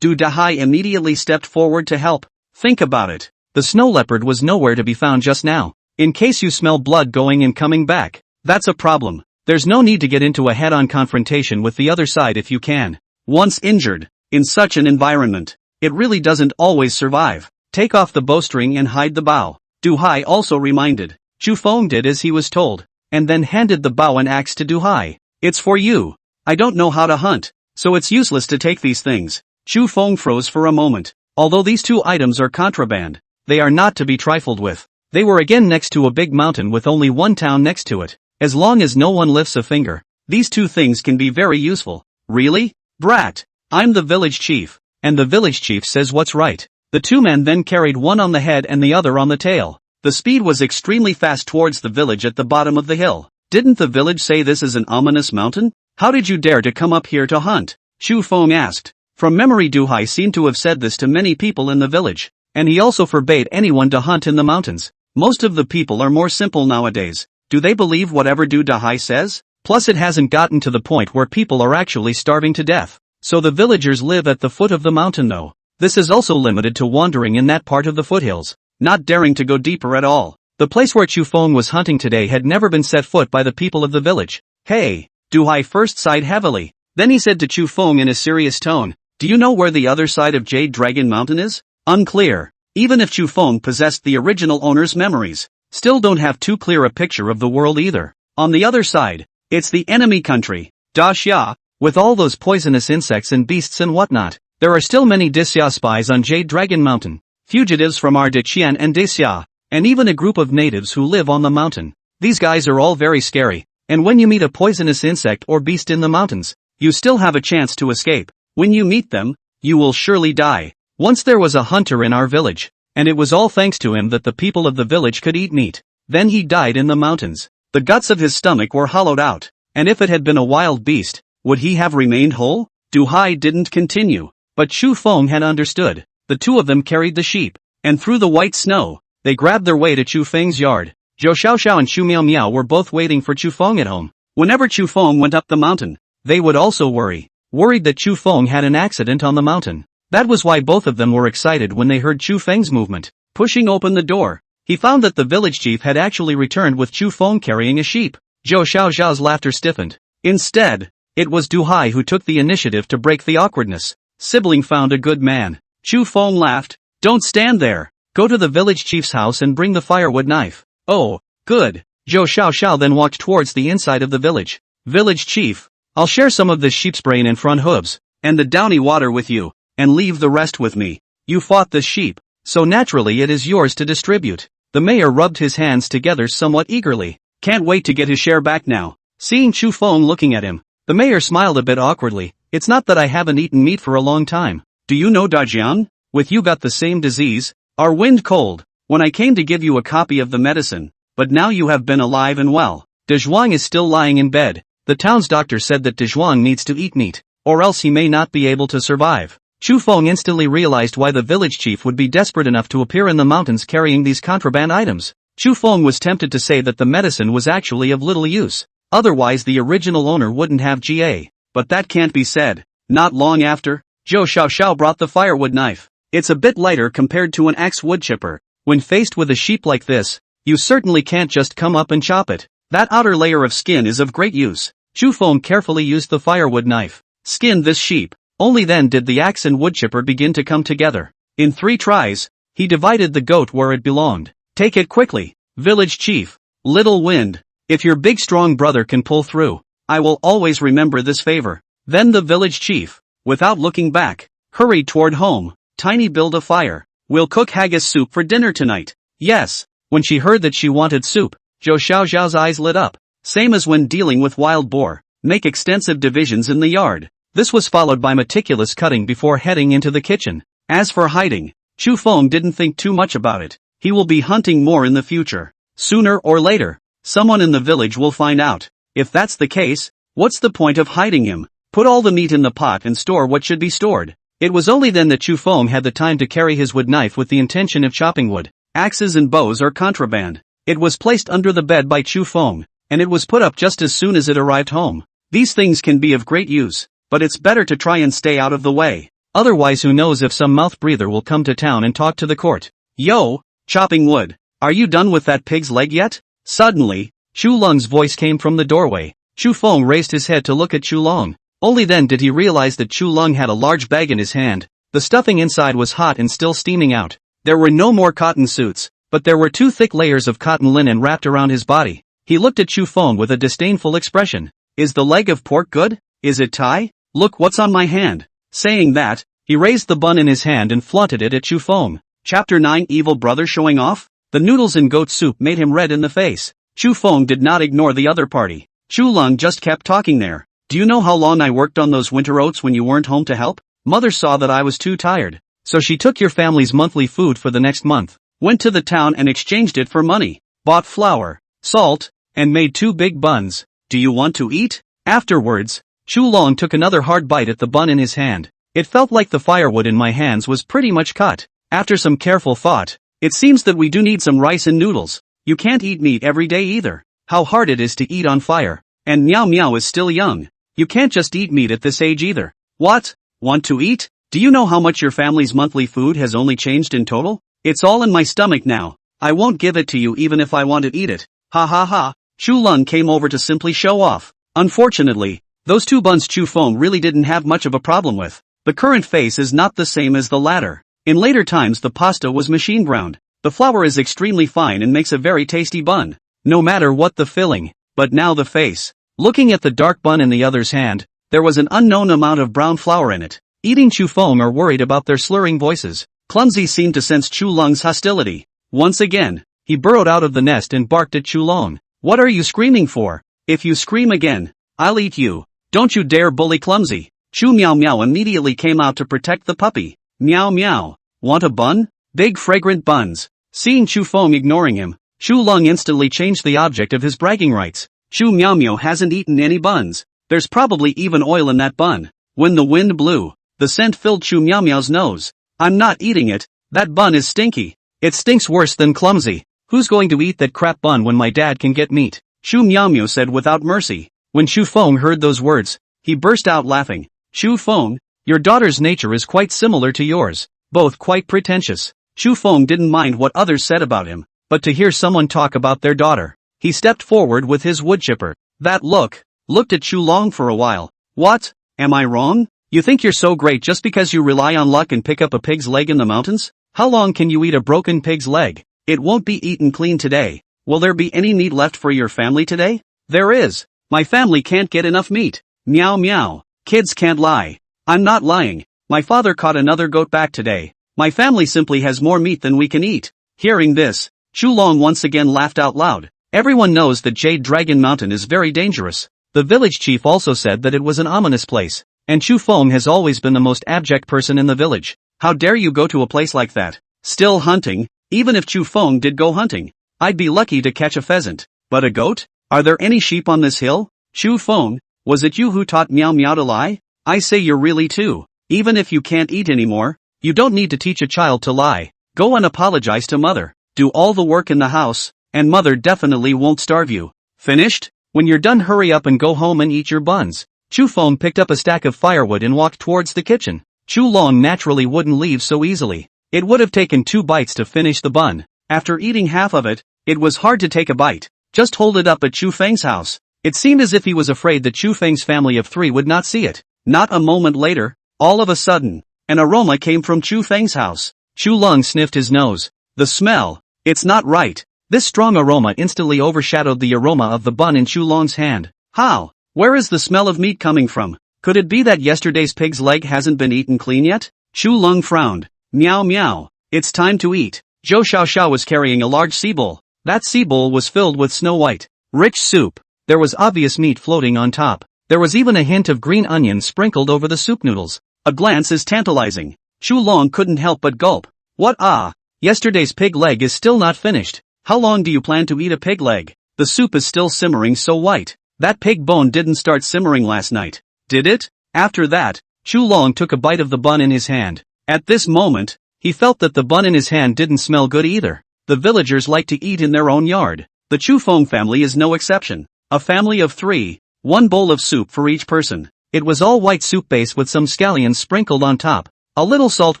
Du Hai immediately stepped forward to help. Think about it. The snow leopard was nowhere to be found just now. In case you smell blood going and coming back, that's a problem. There's no need to get into a head-on confrontation with the other side if you can. Once injured, in such an environment, it really doesn't always survive. Take off the bowstring and hide the bow. Du Hai also reminded. Chu Feng did as he was told, and then handed the bow and axe to Du Hai. It's for you. I don't know how to hunt, so it's useless to take these things. Chu Feng froze for a moment. Although these two items are contraband, they are not to be trifled with. They were again next to a big mountain with only one town next to it. As long as no one lifts a finger, these two things can be very useful. Really? Brat. I'm the village chief, and the village chief says what's right. The two men then carried one on the head and the other on the tail. The speed was extremely fast towards the village at the bottom of the hill. Didn't the village say this is an ominous mountain? How did you dare to come up here to hunt? Chu Feng asked. From memory Du Hai seemed to have said this to many people in the village, and he also forbade anyone to hunt in the mountains. Most of the people are more simple nowadays. Do they believe whatever Du Hai says? Plus it hasn't gotten to the point where people are actually starving to death. So the villagers live at the foot of the mountain though. This is also limited to wandering in that part of the foothills, not daring to go deeper at all. The place where Chu Feng was hunting today had never been set foot by the people of the village. Hey! Du Hai first sighed heavily. Then he said to Chu Feng in a serious tone, do you know where the other side of Jade Dragon Mountain is? Unclear. Even if Chu Feng possessed the original owner's memories, still don't have too clear a picture of the world either. On the other side, it's the enemy country, Daxia, with all those poisonous insects and beasts and whatnot. There are still many Daxia spies on Jade Dragon Mountain, fugitives from Ardachian and Daxia, and even a group of natives who live on the mountain. These guys are all very scary, and when you meet a poisonous insect or beast in the mountains, you still have a chance to escape. When you meet them, you will surely die. Once there was a hunter in our village, and it was all thanks to him that the people of the village could eat meat. Then he died in the mountains. The guts of his stomach were hollowed out, and if it had been a wild beast, would he have remained whole? Du Hai didn't continue, but Chu Feng had understood. The two of them carried the sheep, and through the white snow, they grabbed their way to Chu Feng's yard. Zhou Xiaoxiao and Xu Miao Miao were both waiting for Chu Feng at home. Whenever Chu Feng went up the mountain, they would also worried that Chu Feng had an accident on the mountain. That was why both of them were excited when they heard Chu Feng's movement. Pushing open the door, he found that the village chief had actually returned with Chu Feng carrying a sheep. Zhou Xiaoxiao's laughter stiffened. Instead, it was Du Hai who took the initiative to break the awkwardness. Sibling found a good man. Chu Feng laughed. Don't stand there. Go to the village chief's house and bring the firewood knife. Oh, good. Zhou Xiaoxiao then walked towards the inside of the village. Village chief, I'll share some of this sheep's brain and front hooves, and the downy water with you, and leave the rest with me. You fought the sheep, so naturally it is yours to distribute. The mayor rubbed his hands together somewhat eagerly. Can't wait to get his share back now. Seeing Chu Feng looking at him, the mayor smiled a bit awkwardly. It's not that I haven't eaten meat for a long time. Do you know Dajian? With you got the same disease? Our wind cold. When I came to give you a copy of the medicine, but now you have been alive and well. Dezhuang is still lying in bed. The town's doctor said that Dezhuang needs to eat meat, or else he may not be able to survive. Chu Feng instantly realized why the village chief would be desperate enough to appear in the mountains carrying these contraband items. Chu Feng was tempted to say that the medicine was actually of little use. Otherwise the original owner wouldn't have GA. But that can't be said. Not long after, Zhou Xiaoxiao brought the firewood knife. It's a bit lighter compared to an axe wood chipper. When faced with a sheep like this, you certainly can't just come up and chop it. That outer layer of skin is of great use. Chu Feng carefully used the firewood knife. Skinned this sheep. Only then did the axe and wood chipper begin to come together. In 3 tries, he divided the goat where it belonged. Take it quickly, village chief. Little wind. If your big strong brother can pull through, I will always remember this favor. Then the village chief, without looking back, hurried toward home. Tiny build a fire. We'll cook haggis soup for dinner tonight. Yes. When she heard that she wanted soup, Zhou Xiaoxiao's eyes lit up. Same as when dealing with wild boar. Make extensive divisions in the yard. This was followed by meticulous cutting before heading into the kitchen. As for hiding, Chu Feng didn't think too much about it. He will be hunting more in the future. Sooner or later, someone in the village will find out. If that's the case, what's the point of hiding him? Put all the meat in the pot and store what should be stored. It was only then that Chu Feng had the time to carry his wood knife with the intention of chopping wood. Axes and bows are contraband. It was placed under the bed by Chu Feng, and it was put up just as soon as it arrived home. These things can be of great use, but it's better to try and stay out of the way. Otherwise who knows if some mouth breather will come to town and talk to the court. Yo, chopping wood. Are you done with that pig's leg yet? Suddenly, Chu Long's voice came from the doorway. Chu Feng raised his head to look at Chu Long. Only then did he realize that Chu Long had a large bag in his hand. The stuffing inside was hot and still steaming out. There were no more cotton suits, but there were 2 thick layers of cotton linen wrapped around his body. He looked at Chu Feng with a disdainful expression. Is the leg of pork good? Is it Thai? Look what's on my hand. Saying that, he raised the bun in his hand and flaunted it at Chu Feng. Chapter 9 Evil Brother Showing Off? The noodles and goat soup made him red in the face. Chu Feng did not ignore the other party. Chu Long just kept talking there. Do you know how long I worked on those winter oats when you weren't home to help? Mother saw that I was too tired, so she took your family's monthly food for the next month, went to the town and exchanged it for money, bought flour, salt, and made 2 big buns. Do you want to eat? Afterwards, Chu Long took another hard bite at the bun in his hand. It felt like the firewood in my hands was pretty much cut. After some careful thought, it seems that we do need some rice and noodles. You can't eat meat every day either. How hard it is to eat on fire. And Meow Meow is still young. You can't just eat meat at this age either. What? Want to eat? Do you know how much your family's monthly food has only changed in total? It's all in my stomach now. I won't give it to you even if I want to eat it. Ha ha ha. Chu Lung came over to simply show off. Unfortunately, those 2 buns Chu Feng really didn't have much of a problem with. The current face is not the same as the latter. In later times the pasta was machine ground. The flour is extremely fine and makes a very tasty bun, no matter what the filling. But now the face. Looking at the dark bun in the other's hand, there was an unknown amount of brown flour in it. Eating Chu Feng are worried about their slurring voices. Clumsy seemed to sense Chu Lung's hostility. Once again, he burrowed out of the nest and barked at Chu Long. What are you screaming for? If you scream again, I'll eat you. Don't you dare bully Clumsy. Chu Meow Meow immediately came out to protect the puppy. Meow Meow. Want a bun? Big fragrant buns. Seeing Chu Feng ignoring him, Chu Lung instantly changed the object of his bragging rights. Chu Meow Meow hasn't eaten any buns. There's probably even oil in that bun. When the wind blew, the scent filled Chu Meow Meow's nose. I'm not eating it. That bun is stinky. It stinks worse than Clumsy. Who's going to eat that crap bun when my dad can get meat? Chu Meow Meow said without mercy. When Chu Feng heard those words, he burst out laughing. Chu Feng, Your daughter's nature is quite similar to yours, both quite pretentious. Chu Feng didn't mind what others said about him, but to hear someone talk about their daughter, he stepped forward with his woodchipper. That looked at Chu Long for a while. What? Am I wrong? You think you're so great just because you rely on luck and pick up a pig's leg in the mountains? How long can you eat a broken pig's leg? It won't be eaten clean today. Will there be any meat left for your family today? There is. My family can't get enough meat. Meow meow. Kids can't lie. I'm not lying. My father caught another goat back today. My family simply has more meat than we can eat. Hearing this, Chu Long once again laughed out loud. Everyone knows that Jade Dragon Mountain is very dangerous. The village chief also said that it was an ominous place, and Chu Feng has always been the most abject person in the village. How dare you go to a place like that? Still hunting? Even if Chu Feng did go hunting, I'd be lucky to catch a pheasant. But a goat? Are there any sheep on this hill? Chu Feng, was it you who taught Meow Meow to lie? I say you're really too. Even if you can't eat anymore, you don't need to teach a child to lie. Go and apologize to mother. Do all the work in the house, and mother definitely won't starve you. Finished? When you're done, hurry up and go home and eat your buns. Chu Feng picked up a stack of firewood and walked towards the kitchen. Chu Long naturally wouldn't leave so easily. It would have taken 2 bites to finish the bun. After eating half of it, it was hard to take a bite. Just hold it up at Chu Feng's house. It seemed as if he was afraid that Chu Feng's family of 3 would not see it. Not a moment later, all of a sudden, an aroma came from Chu Feng's house. Chu Long sniffed his nose. The smell. It's not right. This strong aroma instantly overshadowed the aroma of the bun in Chu Long's hand. How? Where is the smell of meat coming from? Could it be that yesterday's pig's leg hasn't been eaten clean yet? Chu Long frowned. Meow meow. It's time to eat. Zhou Xiaoxiao was carrying a large sea bowl. That sea bowl was filled with snow-white, rich soup. There was obvious meat floating on top. There was even a hint of green onion sprinkled over the soup noodles. A glance is tantalizing. Chu Long couldn't help but gulp. What ah? Yesterday's pig leg is still not finished. How long do you plan to eat a pig leg? The soup is still simmering so white. That pig bone didn't start simmering last night, did it? After that, Chu Long took a bite of the bun in his hand. At this moment, he felt that the bun in his hand didn't smell good either. The villagers like to eat in their own yard. The Chu Feng family is no exception. A family of 3, 1 bowl of soup for each person. It was all white soup base with some scallions sprinkled on top. A little salt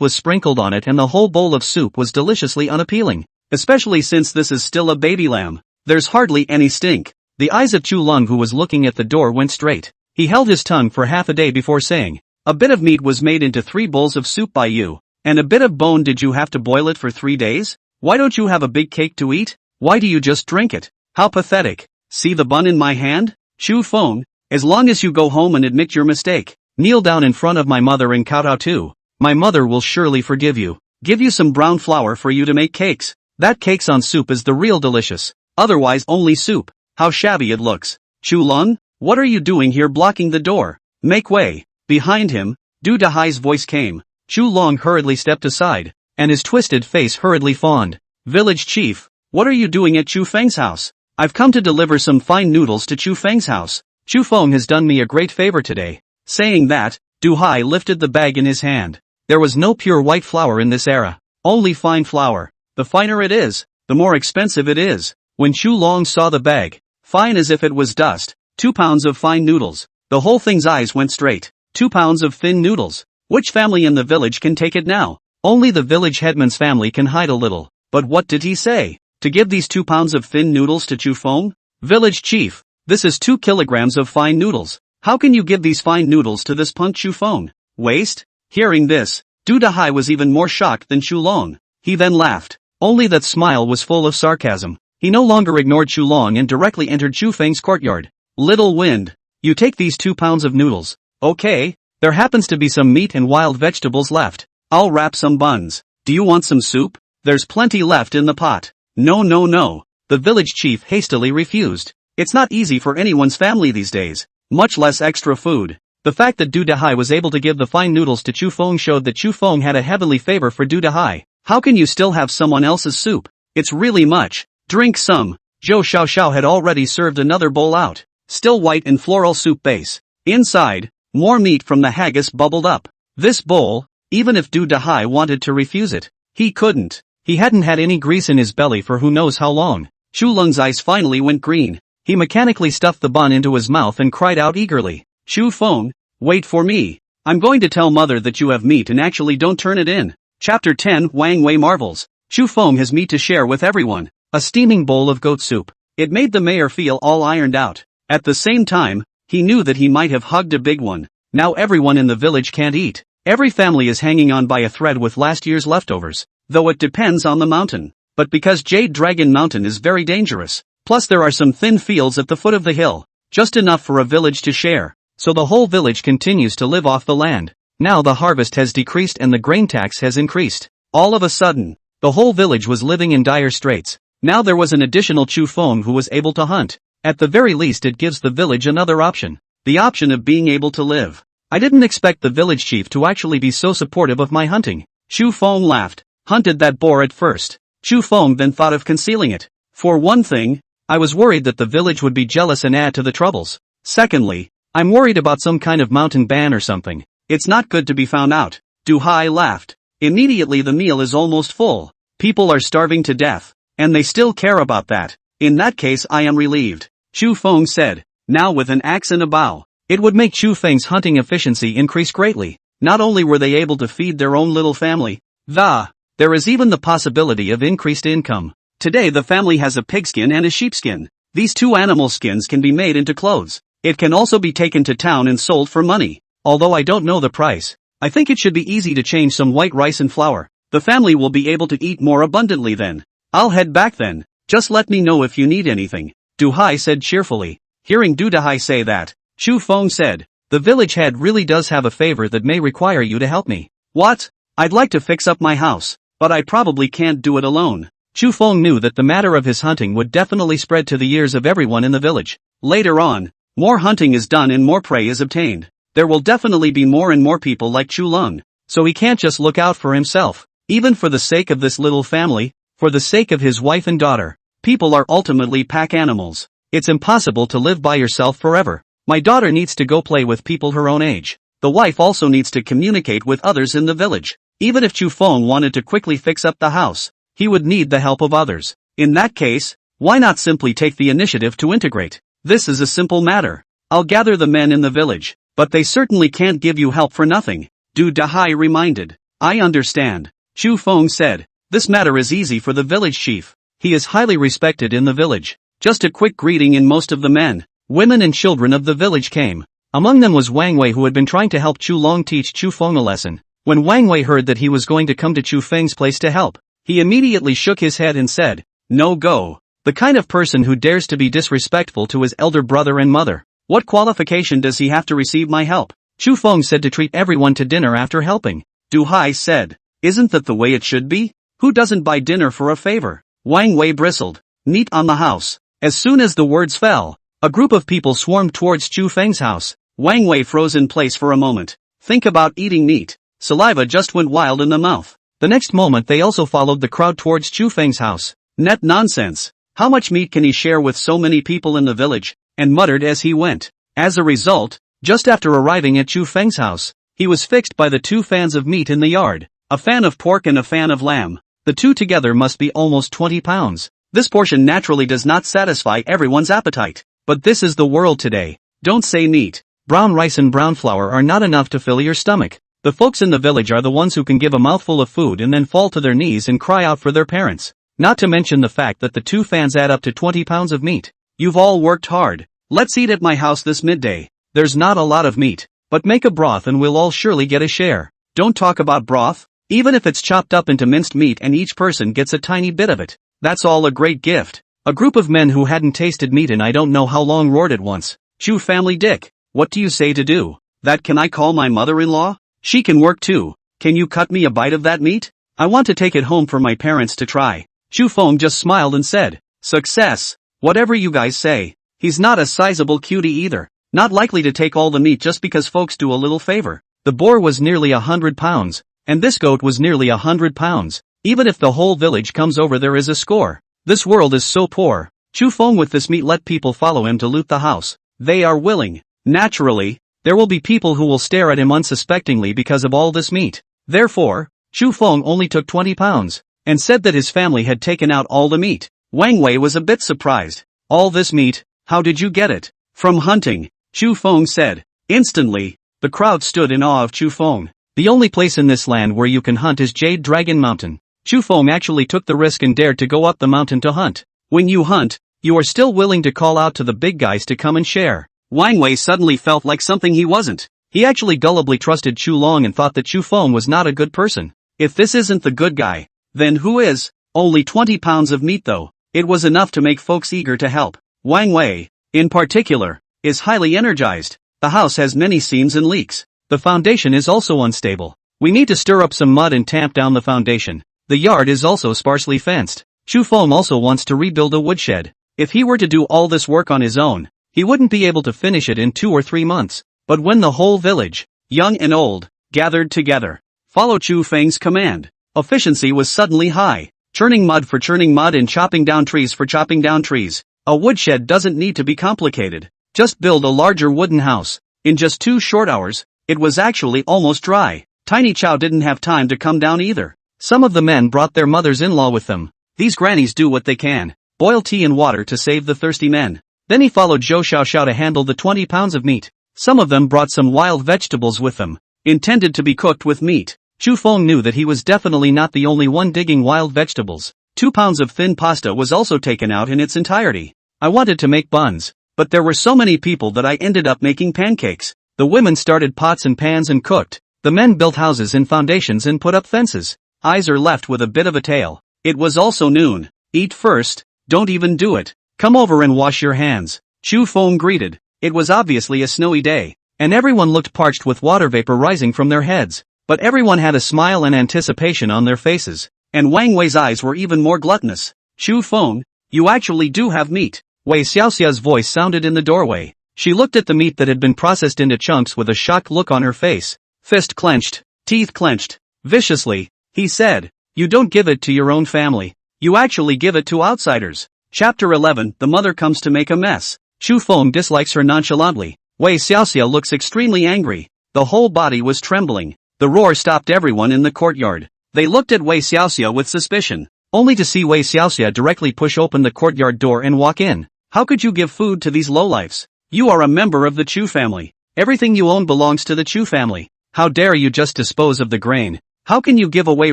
was sprinkled on it and the whole bowl of soup was deliciously unappealing. Especially since this is still a baby lamb. There's hardly any stink. The eyes of Chu Long, who was looking at the door, went straight. He held his tongue for half a day before saying, a bit of meat was made into 3 bowls of soup by you. And a bit of bone, did you have to boil it for 3 days? Why don't you have a big cake to eat? Why do you just drink it? How pathetic. See the bun in my hand? Chu Feng, as long as you go home and admit your mistake, kneel down in front of my mother and kowtow too. My mother will surely forgive you. Give you some brown flour for you to make cakes. That cakes on soup is the real delicious. Otherwise only soup. How shabby it looks. Chu Long, what are you doing here blocking the door? Make way. Behind him, Du Dahai's voice came. Chu Long hurriedly stepped aside, and his twisted face hurriedly fawned. Village chief, what are you doing at Chu Feng's house? I've come to deliver some fine noodles to Chu Feng's house. Chu Feng has done me a great favor today. Saying that, Du Hai lifted the bag in his hand. There was no pure white flour in this era. Only fine flour. The finer it is, the more expensive it is. When Chu Long saw the bag, fine as if it was dust, 2 pounds of fine noodles, the whole thing's eyes went straight. 2 pounds of thin noodles. Which family in the village can take it now? Only the village headman's family can hide a little. But what did he say? To give these 2 pounds of thin noodles to Chu Feng? Village chief, this is 2 kilograms of fine noodles. How can you give these fine noodles to this punk Chu Feng? Waste? Hearing this, Du Dahai was even more shocked than Chu Long. He then laughed. Only that smile was full of sarcasm. He no longer ignored Chu Long and directly entered Chu Feng's courtyard. Little wind. You take these 2 pounds of noodles. Okay. There happens to be some meat and wild vegetables left. I'll wrap some buns. Do you want some soup? There's plenty left in the pot. No no no. The village chief hastily refused. It's not easy for anyone's family these days. Much less extra food. The fact that Du Dahai was able to give the fine noodles to Chu Feng showed that Chu Feng had a heavenly favor for Du Dahai. How can you still have someone else's soup? It's really much. Drink some. Zhou Xiaoxiao had already served another bowl out. Still white and floral soup base. Inside, more meat from the haggis bubbled up. This bowl, even if Du Dahai wanted to refuse it, he couldn't. He hadn't had any grease in his belly for who knows how long. Chu Lung's eyes finally went green. He mechanically stuffed the bun into his mouth and cried out eagerly. Chu Feng, wait for me. I'm going to tell mother that you have meat and actually don't turn it in. Chapter 10 Wang Wei marvels. Chu Feng has meat to share with everyone. A steaming bowl of goat soup. It made the mayor feel all ironed out. At the same time, he knew that he might have hugged a big one. Now everyone in the village can't eat. Every family is hanging on by a thread with last year's leftovers. Though it depends on the mountain. But because Jade Dragon Mountain is very dangerous. Plus there are some thin fields at the foot of the hill. Just enough for a village to share. So the whole village continues to live off the land. Now the harvest has decreased and the grain tax has increased. All of a sudden, the whole village was living in dire straits. Now there was an additional Chu Feng who was able to hunt. At the very least it gives the village another option. The option of being able to live. I didn't expect the village chief to actually be so supportive of my hunting. Chu Feng laughed. Hunted that boar at first. Chu Feng then thought of concealing it. For one thing, I was worried that the village would be jealous and add to the troubles. Secondly, I'm worried about some kind of mountain ban or something. It's not good to be found out. Du Hai laughed. Immediately the meal is almost full. People are starving to death. And they still care about that. In that case I am relieved. Chu Feng said. Now with an axe and a bow. It would make Chu Feng's hunting efficiency increase greatly. Not only were they able to feed their own little family, there is even the possibility of increased income. Today the family has a pigskin and a sheepskin. These two animal skins can be made into clothes. It can also be taken to town and sold for money. Although I don't know the price. I think it should be easy to change some white rice and flour. The family will be able to eat more abundantly then. I'll head back then. Just let me know if you need anything. Du Hai said cheerfully. Hearing Du Hai say that, Chu Feng said, the village head really does have a favor that may require you to help me. What? I'd like to fix up my house, but I probably can't do it alone. Chu Feng knew that the matter of his hunting would definitely spread to the ears of everyone in the village. Later on, more hunting is done and more prey is obtained. There will definitely be more and more people like Chu Lung, so he can't just look out for himself. Even for the sake of this little family, for the sake of his wife and daughter, people are ultimately pack animals. It's impossible to live by yourself forever. My daughter needs to go play with people her own age. The wife also needs to communicate with others in the village. Even if Chu Feng wanted to quickly fix up the house, he would need the help of others. In that case, why not simply take the initiative to integrate? This is a simple matter. I'll gather the men in the village, but they certainly can't give you help for nothing. Du Hai reminded. I understand. Chu Feng said. This matter is easy for the village chief. He is highly respected in the village. Just a quick greeting and most of the men, women and children of the village came. Among them was Wang Wei who had been trying to help Chu Long teach Chu Feng a lesson. When Wang Wei heard that he was going to come to Chu Feng's place to help, he immediately shook his head and said, no go. The kind of person who dares to be disrespectful to his elder brother and mother. What qualification does he have to receive my help? Chu Feng said to treat everyone to dinner after helping. Du Hai said, isn't that the way it should be? Who doesn't buy dinner for a favor? Wang Wei bristled. Meat on the house. As soon as the words fell, a group of people swarmed towards Chu Feng's house. Wang Wei froze in place for a moment. Think about eating meat. Saliva just went wild in the mouth. The next moment they also followed the crowd towards Chu Feng's house. Net nonsense. How much meat can he share with so many people in the village? And muttered as he went. As a result, just after arriving at Chu Feng's house, he was fixed by the two fans of meat in the yard. A fan of pork and a fan of lamb. The two together must be almost 20 pounds. This portion naturally does not satisfy everyone's appetite. But this is the world today. Don't say meat, brown rice and brown flour are not enough to fill your stomach. The folks in the village are the ones who can give a mouthful of food and then fall to their knees and cry out for their parents. Not to mention the fact that the two fans add up to 20 pounds of meat. You've all worked hard. Let's eat at my house this midday. There's not a lot of meat, but make a broth and we'll all surely get a share. Don't talk about broth, even if it's chopped up into minced meat and each person gets a tiny bit of it. That's all a great gift. A group of men who hadn't tasted meat in I don't know how long roared at once. Chu family Dick, what do you say to do? That can I call my mother-in-law? She can work too. Can you cut me a bite of that meat? I want to take it home for my parents to try. Chu Feng just smiled and said, success. Whatever you guys say. He's not a sizable cutie either. Not likely to take all the meat just because folks do a little favor. The boar was nearly 100 pounds, and this goat was nearly 100 pounds. Even if the whole village comes over there is a score. This world is so poor. Chu Feng with this meat let people follow him to loot the house. They are willing. Naturally, there will be people who will stare at him unsuspectingly because of all this meat. Therefore, Chu Feng only took 20 pounds, and said that his family had taken out all the meat. Wang Wei was a bit surprised. All this meat, how did you get it? From hunting, Chu Feng said. Instantly, The crowd stood in awe of Chu Feng. The only place in this land where you can hunt is Jade Dragon Mountain. Chu Feng actually took the risk and dared to go up the mountain to hunt. When you hunt, you are still willing to call out to the big guys to come and share. Wang Wei suddenly felt like something he wasn't. He actually gullibly trusted Chu Long and thought that Chu Feng was not a good person. If this isn't the good guy, then who is? Only 20 pounds of meat though. It was enough to make folks eager to help. Wang Wei, in particular, is highly energized. The house has many seams and leaks. The foundation is also unstable. We need to stir up some mud and tamp down the foundation. The yard is also sparsely fenced. Chu Feng also wants to rebuild a woodshed. If he were to do all this work on his own, he wouldn't be able to finish it in 2 or 3 months. But when the whole village, young and old, gathered together, follow Chu Feng's command, efficiency was suddenly high. Churning mud for churning mud and chopping down trees for chopping down trees. A woodshed doesn't need to be complicated. Just build a larger wooden house. In just 2 short hours, it was actually almost dry. Tiny Chow didn't have time to come down either. Some of the men brought their mothers-in-law with them. These grannies do what they can. Boil tea and water to save the thirsty men. Then he followed Zhou Xiaoxiao to handle the 20 pounds of meat. Some of them brought some wild vegetables with them, intended to be cooked with meat. Chu Feng knew that he was definitely not the only one digging wild vegetables. 2 pounds of thin pasta was also taken out in its entirety. I wanted to make buns, but there were so many people that I ended up making pancakes. The women started pots and pans and cooked. The men built houses and foundations and put up fences. Eyes are left with a bit of a tail. It was also noon. Eat first, don't even do it. Come over and wash your hands. Chu Feng greeted. It was obviously a snowy day, and everyone looked parched with water vapor rising from their heads. But everyone had a smile and anticipation on their faces, and Wang Wei's eyes were even more gluttonous. Chu Feng, you actually do have meat. Wei Xiaoxia's voice sounded in the doorway. She looked at the meat that had been processed into chunks with a shocked look on her face. Fist clenched, teeth clenched. Viciously, he said, you don't give it to your own family. You actually give it to outsiders. Chapter 11, The Mother Comes to Make a Mess. Chu Feng dislikes her nonchalantly. Wei Xiaoxia looks extremely angry. The whole body was trembling. The roar stopped everyone in the courtyard. They looked at Wei Xiaoxia with suspicion, only to see Wei Xiaoxia directly push open the courtyard door and walk in. How could you give food to these lowlifes? You are a member of the Chu family. Everything you own belongs to the Chu family. How dare you just dispose of the grain? How can you give away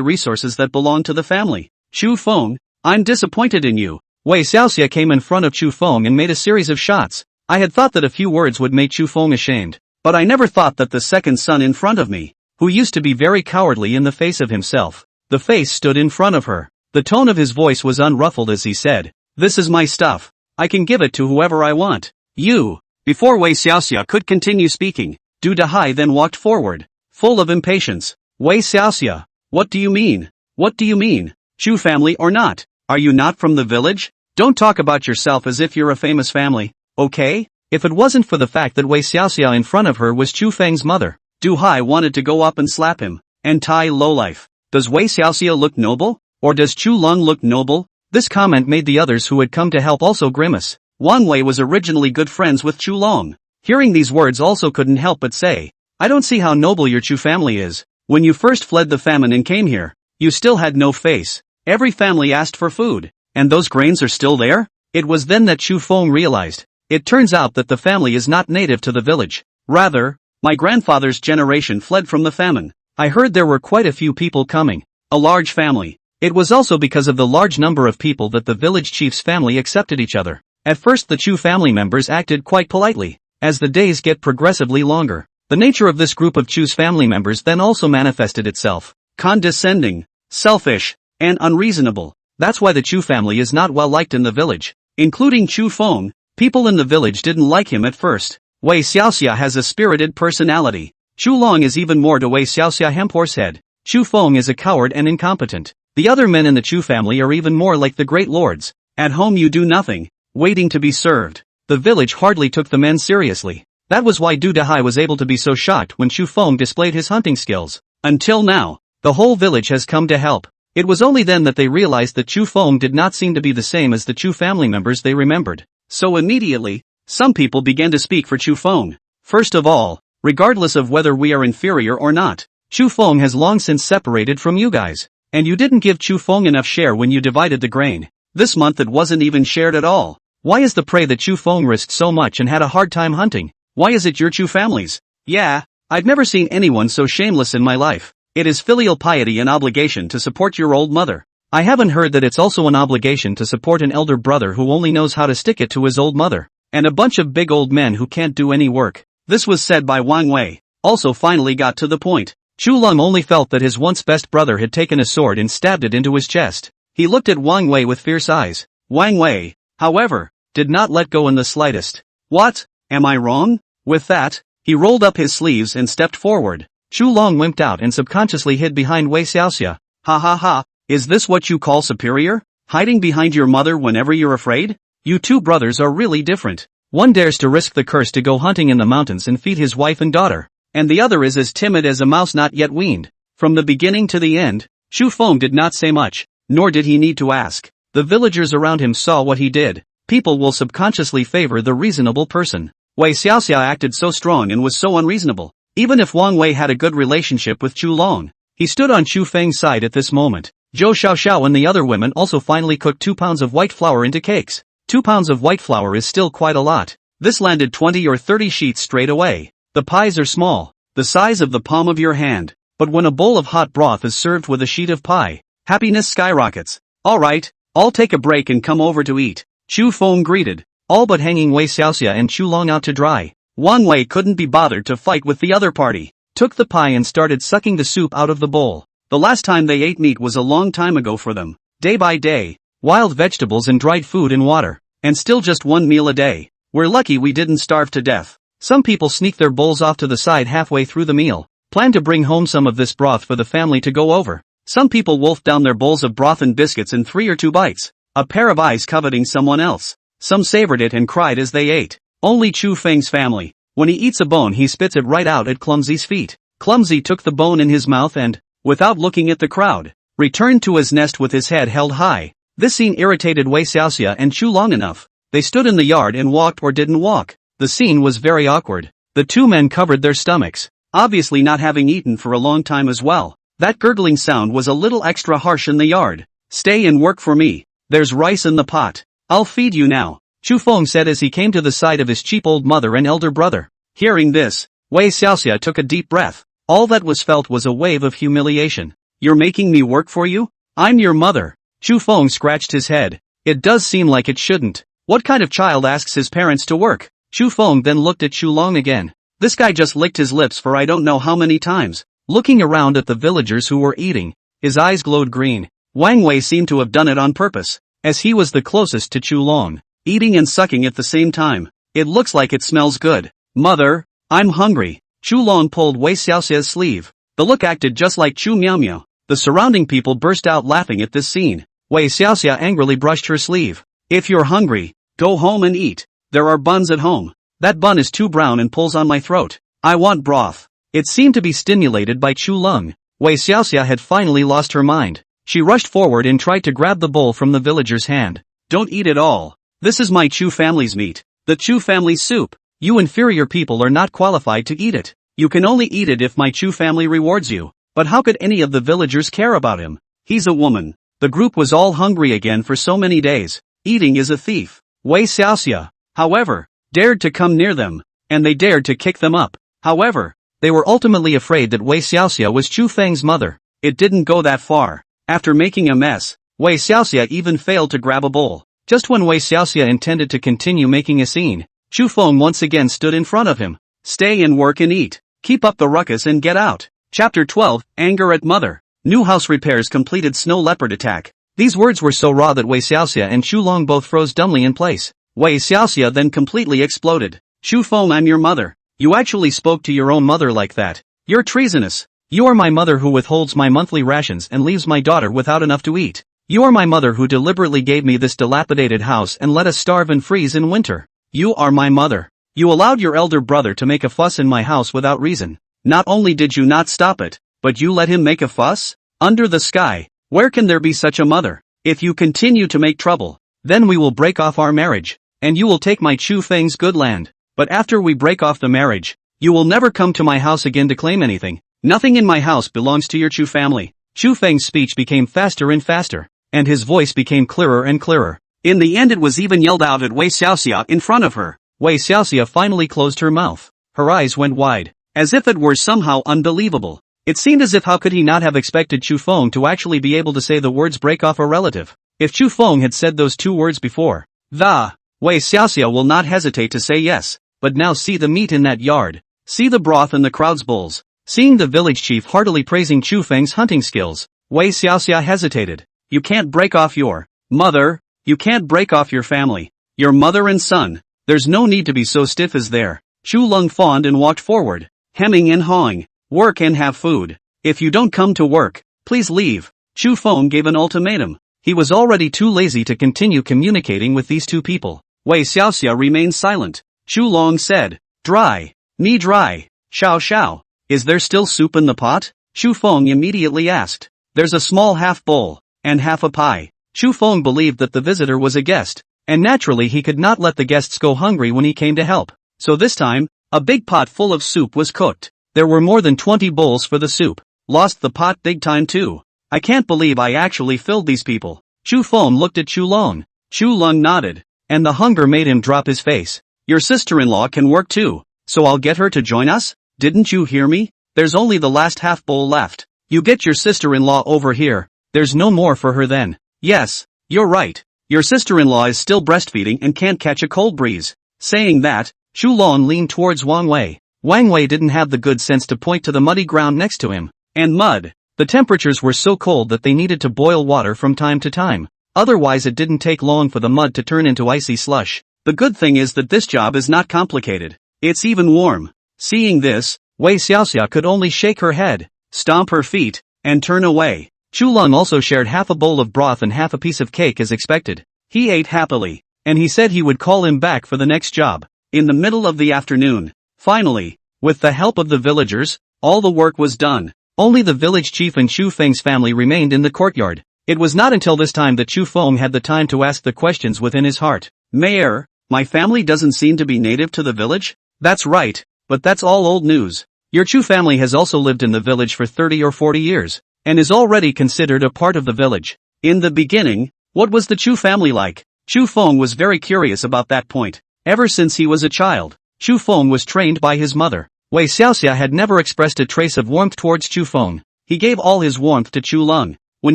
resources that belong to the family? Chu Feng, I'm disappointed in you. Wei Xiaoxia came in front of Chu Feng and made a series of shots. I had thought that a few words would make Chu Feng ashamed, but I never thought that the second son in front of me, who used to be very cowardly in the face of himself, the face stood in front of her. The tone of his voice was unruffled as he said, this is my stuff. I can give it to whoever I want. You. Before Wei Xiaoxia could continue speaking, Du Dahai then walked forward, full of impatience. Wei Xiaoxia, what do you mean? What do you mean? Chu family or not? Are you not from the village? Don't talk about yourself as if you're a famous family, okay? If it wasn't for the fact that Wei Xiaoxia in front of her was Chu Feng's mother, Du Hai wanted to go up and slap him. And Tai lowlife. Does Wei Xiaoxia look noble? Or does Chu Lung look noble? This comment made the others who had come to help also grimace. Wang Wei was originally good friends with Chu Long. Hearing these words also couldn't help but say, I don't see how noble your Chu family is. When you first fled the famine and came here, you still had no face. Every family asked for food. And those grains are still there? It was then that Chu Feng realized. It turns out that the family is not native to the village. Rather, my grandfather's generation fled from the famine. I heard there were quite a few people coming. A large family. It was also because of the large number of people that the village chief's family accepted each other. At first the Chu family members acted quite politely. As the days get progressively longer, the nature of this group of Chu's family members then also manifested itself. Condescending, selfish, and unreasonable. That's why the Chu family is not well liked in the village. Including Chu Feng, people in the village didn't like him at first. Wei Xiaoxia has a spirited personality. Chu Long is even more to Wei Xiaoxia Horsehead. Chu Feng is a coward and incompetent. The other men in the Chu family are even more like the great lords. At home you do nothing, waiting to be served. The village hardly took the men seriously. That was why Du Dahai was able to be so shocked when Chu Feng displayed his hunting skills. Until now, the whole village has come to help. It was only then that they realized that Chu Feng did not seem to be the same as the Chu family members they remembered. So immediately, some people began to speak for Chu Feng. First of all, regardless of whether we are inferior or not, Chu Feng has long since separated from you guys. And you didn't give Chu Feng enough share when you divided the grain. This month it wasn't even shared at all. Why is the prey that Chu Feng risked so much and had a hard time hunting? Why is it your Chu families? Yeah, I've never seen anyone so shameless in my life. It is filial piety and obligation to support your old mother. I haven't heard that it's also an obligation to support an elder brother who only knows how to stick it to his old mother. And a bunch of big old men who can't do any work. This was said by Wang Wei. Also finally got to the point. Chu Lung only felt that his once best brother had taken a sword and stabbed it into his chest. He looked at Wang Wei with fierce eyes. Wang Wei, however, did not let go in the slightest. What? Am I wrong? With that, he rolled up his sleeves and stepped forward. Chu Long wimped out and subconsciously hid behind Wei Xiaoxia. Ha ha ha, is this what you call superior? Hiding behind your mother whenever you're afraid? You two brothers are really different. One dares to risk the curse to go hunting in the mountains and feed his wife and daughter, and the other is as timid as a mouse not yet weaned. From the beginning to the end, Xu Feng did not say much, nor did he need to ask. The villagers around him saw what he did. People will subconsciously favor the reasonable person. Wei Xiaoxia acted so strong and was so unreasonable. Even if Wang Wei had a good relationship with Chu Long, he stood on Xu Feng's side at this moment. Zhou Xiaoxiao and the other women also finally cooked 2 pounds of white flour into cakes. 2 pounds of white flour is still quite a lot. This landed 20 or 30 sheets straight away. The pies are small, the size of the palm of your hand, but when a bowl of hot broth is served with a sheet of pie, happiness skyrockets. Alright, I'll take a break and come over to eat. Xu Feng greeted, all but hanging Wei Xiaoxia and Chu Long out to dry. Wang Wei couldn't be bothered to fight with the other party, took the pie and started sucking the soup out of the bowl. The last time they ate meat was a long time ago for them. Day by day, wild vegetables and dried food and water, and still just 1 meal a day. We're lucky we didn't starve to death. Some people sneak their bowls off to the side halfway through the meal, plan to bring home some of this broth for the family to go over. Some people wolfed down their bowls of broth and biscuits in 3 or 2 bites, a pair of eyes coveting someone else. Some savored it and cried as they ate. Only Chu Feng's family, when he eats a bone he spits it right out at Clumsy's feet. Clumsy took the bone in his mouth and, without looking at the crowd, returned to his nest with his head held high. This scene irritated Wei Xiaoxia and Chu Long enough. They stood in the yard and walked or didn't walk. The scene was very awkward. The two men covered their stomachs, obviously not having eaten for a long time as well. That gurgling sound was a little extra harsh in the yard. Stay and work for me. There's rice in the pot. I'll feed you now, Chu Feng said as he came to the side of his cheap old mother and elder brother. Hearing this, Wei Xiaoxia took a deep breath. All that was felt was a wave of humiliation. You're making me work for you? I'm your mother. Chu Feng scratched his head. It does seem like it shouldn't. What kind of child asks his parents to work? Chu Feng then looked at Chu Long again. This guy just licked his lips for I don't know how many times. Looking around at the villagers who were eating, his eyes glowed green. Wang Wei seemed to have done it on purpose, as he was the closest to Chu Long, eating and sucking at the same time. It looks like it smells good. Mother, I'm hungry. Chu Long pulled Wei Xiaoxia's sleeve. The look acted just like Chu Miao Miao. The surrounding people burst out laughing at this scene. Wei Xiaoxia angrily brushed her sleeve. If you're hungry, go home and eat. There are buns at home. That bun is too brown and pulls on my throat. I want broth. It seemed to be stimulated by Chu Lung. Wei Xiaoxia had finally lost her mind. She rushed forward and tried to grab the bowl from the villager's hand. Don't eat it all. This is my Chu family's meat. The Chu family's soup. You inferior people are not qualified to eat it. You can only eat it if my Chu family rewards you. But how could any of the villagers care about him? He's a woman. The group was all hungry again for so many days. Eating is a thief. Wei Xiaoxia, however, dared to come near them, and they dared to kick them up. However, they were ultimately afraid that Wei Xiaoxia was Chu Feng's mother. It didn't go that far. After making a mess, Wei Xiaoxia even failed to grab a bowl. Just when Wei Xiaoxia intended to continue making a scene, Chu Feng once again stood in front of him. Stay and work and eat. Keep up the ruckus and get out. Chapter 12, Anger at Mother. New house repairs completed. Snow leopard attack. These words were so raw that Wei Xiaoxia and Chu Long both froze dumbly in place. Wei Xiaoxia then completely exploded. Chu Feng, I'm your mother. You actually spoke to your own mother like that. You're treasonous. You are my mother who withholds my monthly rations and leaves my daughter without enough to eat. You are my mother who deliberately gave me this dilapidated house and let us starve and freeze in winter. You are my mother. You allowed your elder brother to make a fuss in my house without reason. Not only did you not stop it, but you let him make a fuss? Under the sky, where can there be such a mother? If you continue to make trouble, then we will break off our marriage, and you will take my Chu Feng's good land. But after we break off the marriage, you will never come to my house again to claim anything. Nothing in my house belongs to your Chu family. Chu Feng's speech became faster and faster, and his voice became clearer and clearer. In the end it was even yelled out at Wei Xiaoxia in front of her. Wei Xiaoxia finally closed her mouth. Her eyes went wide, as if it were somehow unbelievable. It seemed as if how could he not have expected Chu Feng to actually be able to say the words break off a relative. If Chu Feng had said those two words before, the Wei Xiaoxia will not hesitate to say yes, but now see the meat in that yard. See the broth and the crowd's bowls. Seeing the village chief heartily praising Chu Feng's hunting skills, Wei Xiaoxia hesitated. You can't break off your mother, you can't break off your family, your mother and son. There's no need to be so stiff as there. Chu Lung fawned and walked forward, hemming and hawing. Work and have food. If you don't come to work, please leave. Chu Feng gave an ultimatum. He was already too lazy to continue communicating with these two people. Wei Xiaoxia remained silent. Chu Long said, dry. Me dry. Xiao Xiao. Is there still soup in the pot? Chu Feng immediately asked. There's a small half bowl, and half a pie. Chu Feng believed that the visitor was a guest, and naturally he could not let the guests go hungry when he came to help. So this time, a big pot full of soup was cooked. There were more than 20 bowls for the soup. Lost the pot big time too. I can't believe I actually filled these people. Chu Feng looked at Chu Long. Chu Lung nodded, and the hunger made him drop his face. Your sister-in-law can work too, so I'll get her to join us? Didn't you hear me? There's only the last half bowl left. You get your sister-in-law over here. There's no more for her then. Yes, you're right. Your sister-in-law is still breastfeeding and can't catch a cold breeze. Saying that, Chu Long leaned towards Wang Wei. Wang Wei didn't have the good sense to point to the muddy ground next to him. And mud. The temperatures were so cold that they needed to boil water from time to time. Otherwise it didn't take long for the mud to turn into icy slush. The good thing is that this job is not complicated. It's even warm. Seeing this, Wei Xiaoxia could only shake her head, stomp her feet, and turn away. Chu Lung also shared half a bowl of broth and half a piece of cake as expected. He ate happily, and he said he would call him back for the next job. In the middle of the afternoon, finally, with the help of the villagers, all the work was done. Only the village chief and Chu Feng's family remained in the courtyard. It was not until this time that Chu Feng had the time to ask the questions within his heart. Mayor, my family doesn't seem to be native to the village? That's right, but that's all old news. Your Chu family has also lived in the village for 30 or 40 years, and is already considered a part of the village. In the beginning, what was the Chu family like? Chu Feng was very curious about that point. Ever since he was a child, Chu Feng was trained by his mother. Wei Xiaoxia had never expressed a trace of warmth towards Chu Feng. He gave all his warmth to Chu Lung. When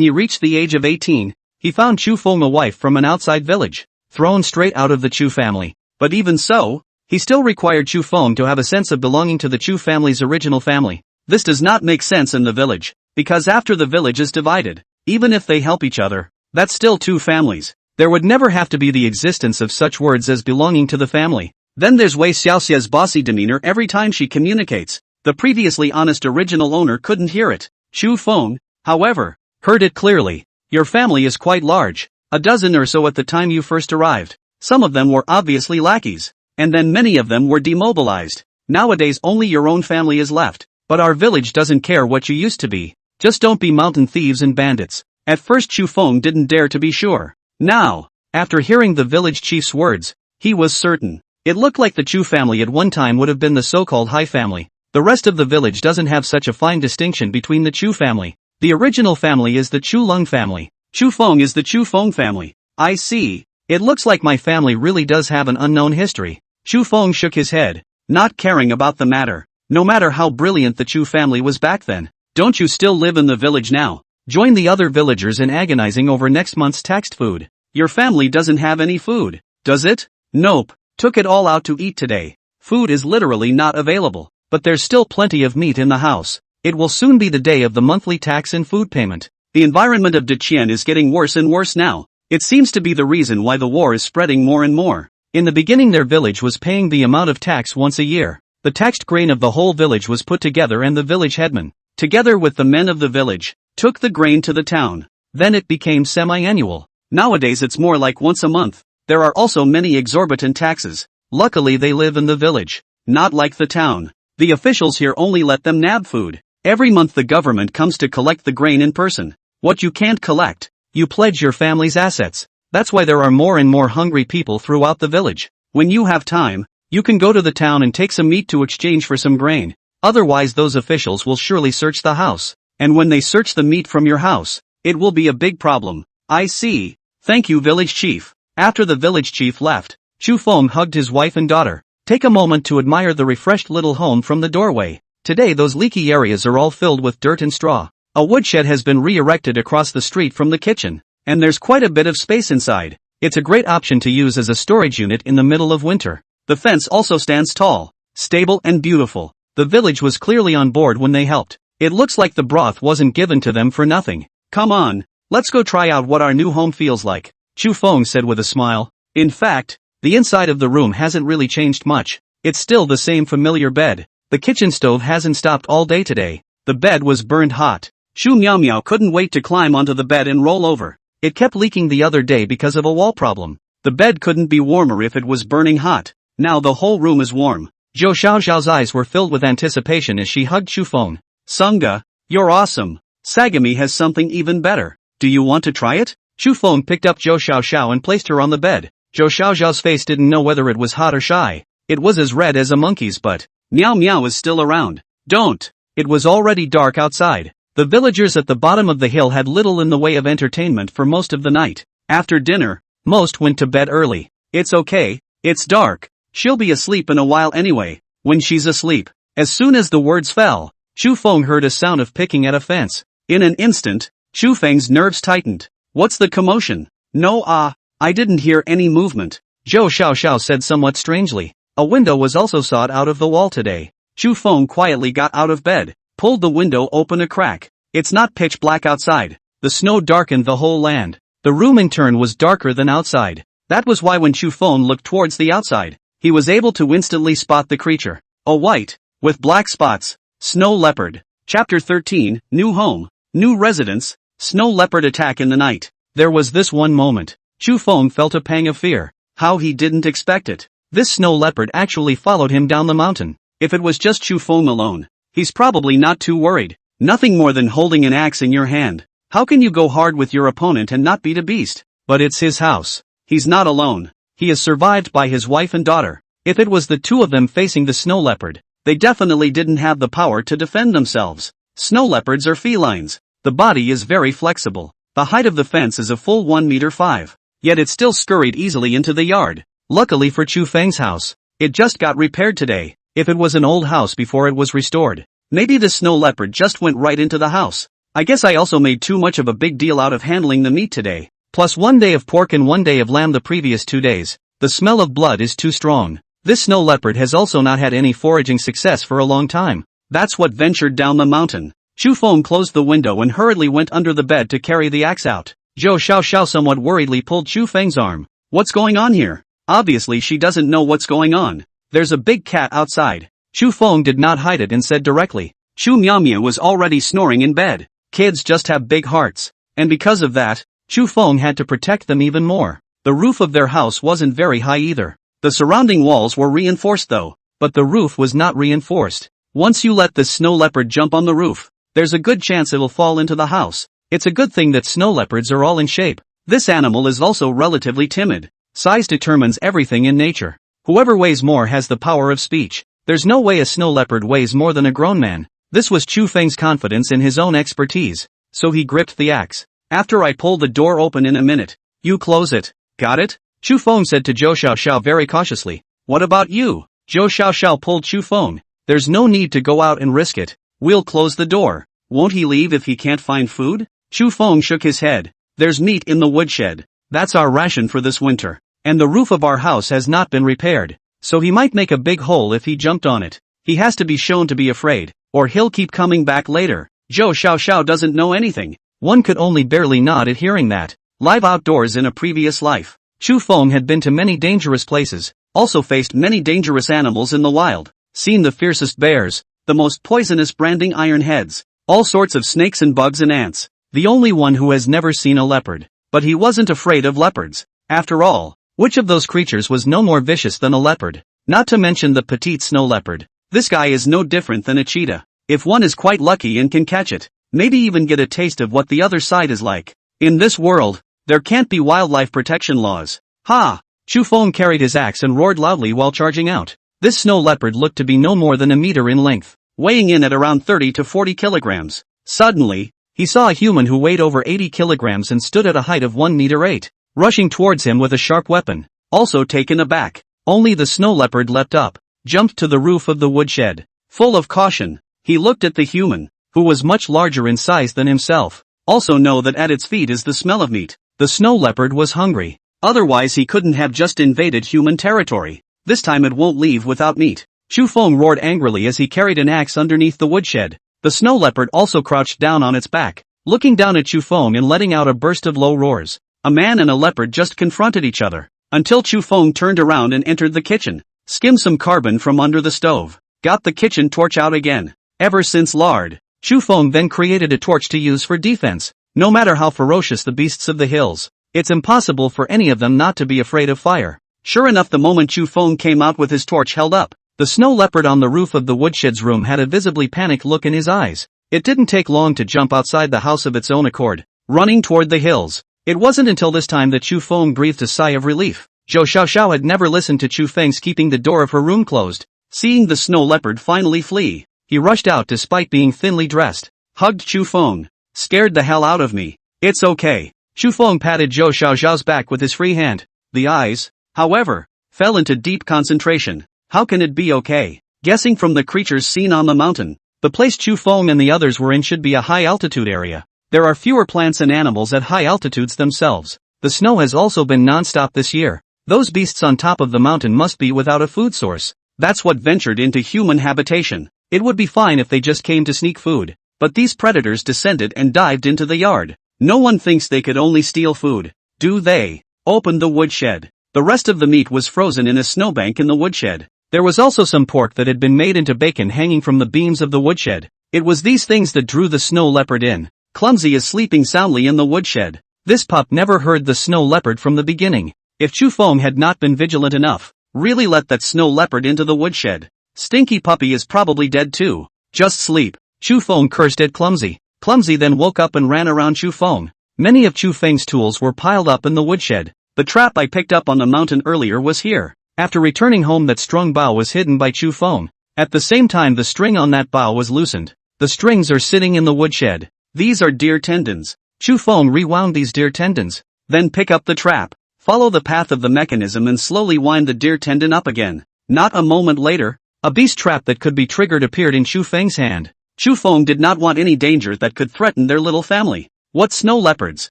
he reached the age of 18, he found Chu Feng a wife from an outside village, thrown straight out of the Chu family. But even so, he still required Chu Feng to have a sense of belonging to the Chu family's original family. This does not make sense in the village, because after the village is divided, even if they help each other, that's still two families. There would never have to be the existence of such words as belonging to the family. Then there's Wei Xiaoxia's bossy demeanor every time she communicates. The previously honest original owner couldn't hear it. Chu Feng, however, heard it clearly. Your family is quite large, a dozen or so at the time you first arrived. Some of them were obviously lackeys, and then many of them were demobilized. Nowadays only your own family is left, but our village doesn't care what you used to be. Just don't be mountain thieves and bandits. At first Chu Feng didn't dare to be sure. Now, after hearing the village chief's words, he was certain. It looked like the Chu family at one time would have been the so-called high family. The rest of the village doesn't have such a fine distinction between the Chu family. The original family is the Chu Lung family. Chu Feng is the Chu Feng family. I see. It looks like my family really does have an unknown history. Chu Feng shook his head, not caring about the matter. No matter how brilliant the Chu family was back then. Don't you still live in the village now? Join the other villagers in agonizing over next month's taxed food. Your family doesn't have any food, does it? Nope. Took it all out to eat today. Food is literally not available, but there's still plenty of meat in the house. It will soon be the day of the monthly tax and food payment. The environment of Deqian is getting worse and worse now. It seems to be the reason why the war is spreading more and more. In the beginning their village was paying the amount of tax once a year. The taxed grain of the whole village was put together and the village headman, together with the men of the village, took the grain to the town. Then it became semi-annual. Nowadays it's more like once a month. There are also many exorbitant taxes. Luckily they live in the village, not like the town. The officials here only let them nab food. Every month the government comes to collect the grain in person. What you can't collect, you pledge your family's assets. That's why there are more and more hungry people throughout the village. When you have time, you can go to the town and take some meat to exchange for some grain. Otherwise those officials will surely search the house. And when they search the meat from your house, it will be a big problem. I see. Thank you, village chief. After the village chief left, Chu Feng hugged his wife and daughter. Take a moment to admire the refreshed little home from the doorway. Today those leaky areas are all filled with dirt and straw. A woodshed has been re-erected across the street from the kitchen, and there's quite a bit of space inside. It's a great option to use as a storage unit in the middle of winter. The fence also stands tall, stable and beautiful. The village was clearly on board when they helped. It looks like the broth wasn't given to them for nothing. Come on, let's go try out what our new home feels like, Chu Feng said with a smile. In fact, the inside of the room hasn't really changed much. It's still the same familiar bed. The kitchen stove hasn't stopped all day today. The bed was burned hot. Chu Miao Miao couldn't wait to climb onto the bed and roll over. It kept leaking the other day because of a wall problem. The bed couldn't be warmer if it was burning hot. Now the whole room is warm. Zhou Xiaoxiao's eyes were filled with anticipation as she hugged Chu Feng. Sunga, you're awesome. Sagami has something even better. Do you want to try it? Chu Feng picked up Zhou Xiaoxiao and placed her on the bed. Zhou Xiaoxiao's face didn't know whether it was hot or shy. It was as red as a monkey's butt. Miao Miao is still around. Don't. It was already dark outside. The villagers at the bottom of the hill had little in the way of entertainment for most of the night. After dinner, most went to bed early. It's okay, it's dark. She'll be asleep in a while anyway. When she's asleep. As soon as the words fell, Chu Feng heard a sound of picking at a fence. In an instant, Chu Feng's nerves tightened. What's the commotion? No, I didn't hear any movement. Zhou Xiaoxiao said somewhat strangely. A window was also sawed out of the wall today. Chu Feng quietly got out of bed, pulled the window open a crack. It's not pitch black outside. The snow darkened the whole land. The room in turn was darker than outside. That was why when Chu Feng looked towards the outside, he was able to instantly spot the creature. A white, with black spots, snow leopard. Chapter 13, New Home, New Residence, Snow Leopard Attack in the Night. There was this one moment. Chu Feng felt a pang of fear. How he didn't expect it. This snow leopard actually followed him down the mountain. If it was just Chu Feng alone, he's probably not too worried. Nothing more than holding an axe in your hand. How can you go hard with your opponent and not beat a beast? But it's his house. He's not alone. He is survived by his wife and daughter. If it was the two of them facing the snow leopard, they definitely didn't have the power to defend themselves. Snow leopards are felines. The body is very flexible. The height of the fence is a full 1.5 meters. Yet it still scurried easily into the yard. Luckily for Chu Feng's house, it just got repaired today. If it was an old house before it was restored, maybe the snow leopard just went right into the house. I guess I also made too much of a big deal out of handling the meat today. Plus 1 day of pork and 1 day of lamb the previous 2 days. The smell of blood is too strong. This snow leopard has also not had any foraging success for a long time. That's what ventured down the mountain. Chu Feng closed the window and hurriedly went under the bed to carry the axe out. Zhou Xiaoxiao somewhat worriedly pulled Chu Feng's arm. What's going on here? Obviously she doesn't know what's going on. There's a big cat outside. Chu Feng did not hide it and said directly. Chu Miao Miao was already snoring in bed. Kids just have big hearts. And because of that, Chu Feng had to protect them even more. The roof of their house wasn't very high either. The surrounding walls were reinforced though, but the roof was not reinforced. Once you let the snow leopard jump on the roof, there's a good chance it'll fall into the house. It's a good thing that snow leopards are all in shape. This animal is also relatively timid. Size determines everything in nature. Whoever weighs more has the power of speech. There's no way a snow leopard weighs more than a grown man. This was Chu Feng's confidence in his own expertise. So he gripped the axe. After I pull the door open in a minute, you close it. Got it? Chu Feng said to Zhou Xiaoxiao very cautiously. What about you? Zhou Xiaoxiao pulled Chu Feng. There's no need to go out and risk it. We'll close the door. Won't he leave if he can't find food? Chu Feng shook his head. There's meat in the woodshed. That's our ration for this winter. And the roof of our house has not been repaired. So he might make a big hole if he jumped on it. He has to be shown to be afraid, or he'll keep coming back later. Zhou Xiaoxiao doesn't know anything. One could only barely nod at hearing that. Live outdoors in a previous life, Chu Feng had been to many dangerous places, also faced many dangerous animals in the wild, seen the fiercest bears, the most poisonous branding iron heads, all sorts of snakes and bugs and ants. The only one who has never seen a leopard. But he wasn't afraid of leopards. After all, which of those creatures was no more vicious than a leopard? Not to mention the petite snow leopard. This guy is no different than a cheetah. If one is quite lucky and can catch it, maybe even get a taste of what the other side is like. In this world, there can't be wildlife protection laws. Ha! Chu Feng carried his axe and roared loudly while charging out. This snow leopard looked to be no more than a meter in length, weighing in at around 30 to 40 kilograms. Suddenly, he saw a human who weighed over 80 kilograms and stood at a height of 1.8 meters, rushing towards him with a sharp weapon. Also taken aback, only the snow leopard leapt up, jumped to the roof of the woodshed. Full of caution, He looked at the human, who was much larger in size than himself. Also know that at its feet is the smell of meat. The snow leopard was hungry. Otherwise he couldn't have just invaded human territory. This time it won't leave without meat. Chu Feng roared angrily as he carried an axe underneath the woodshed. The snow leopard also crouched down on its back, looking down at Chu Feng and letting out a burst of low roars. A man and a leopard just confronted each other, until Chu Feng turned around and entered the kitchen, skimmed some carbon from under the stove, got the kitchen torch out again. Ever since lard, Chu Feng then created a torch to use for defense. No matter how ferocious the beasts of the hills, it's impossible for any of them not to be afraid of fire. Sure enough, the moment Chu Feng came out with his torch held up, the snow leopard on the roof of the woodshed's room had a visibly panicked look in his eyes. It didn't take long to jump outside the house of its own accord, running toward the hills. It wasn't until this time that Chu Feng breathed a sigh of relief. Zhou Xiaoxiao had never listened to Chu Feng's keeping the door of her room closed. Seeing the snow leopard finally flee, he rushed out despite being thinly dressed, hugged Chu Feng. Scared the hell out of me. It's okay. Chu Feng patted Zhou Xiaoxiao's back with his free hand. The eyes, however, fell into deep concentration. How can it be okay? Guessing from the creatures seen on the mountain, the place Chu Feng and the others were in should be a high-altitude area. There are fewer plants and animals at high altitudes themselves. The snow has also been non-stop this year. Those beasts on top of the mountain must be without a food source. That's what ventured into human habitation. It would be fine if they just came to sneak food, but these predators descended and dived into the yard. No one thinks they could only steal food, do they? Opened the woodshed. The rest of the meat was frozen in a snowbank in the woodshed. There was also some pork that had been made into bacon hanging from the beams of the woodshed. It was these things that drew the snow leopard in. Clumsy is sleeping soundly in the woodshed. This pup never heard the snow leopard from the beginning. If Chu Feng had not been vigilant enough, really let that snow leopard into the woodshed, Stinky Puppy is probably dead too. Just sleep. Chu Feng cursed at Clumsy. Clumsy then woke up and ran around Chu Feng. Many of Chu Feng's tools were piled up in the woodshed. The trap I picked up on the mountain earlier was here. After returning home, that strung bough was hidden by Chu Feng. At the same time, the string on that bough was loosened. The strings are sitting in the woodshed. These are deer tendons. Chu Feng rewound these deer tendons. Then pick up the trap. Follow the path of the mechanism and slowly wind the deer tendon up again. Not a moment later, a beast trap that could be triggered appeared in Chu Feng's hand. Chu Feng did not want any danger that could threaten their little family. What snow leopards,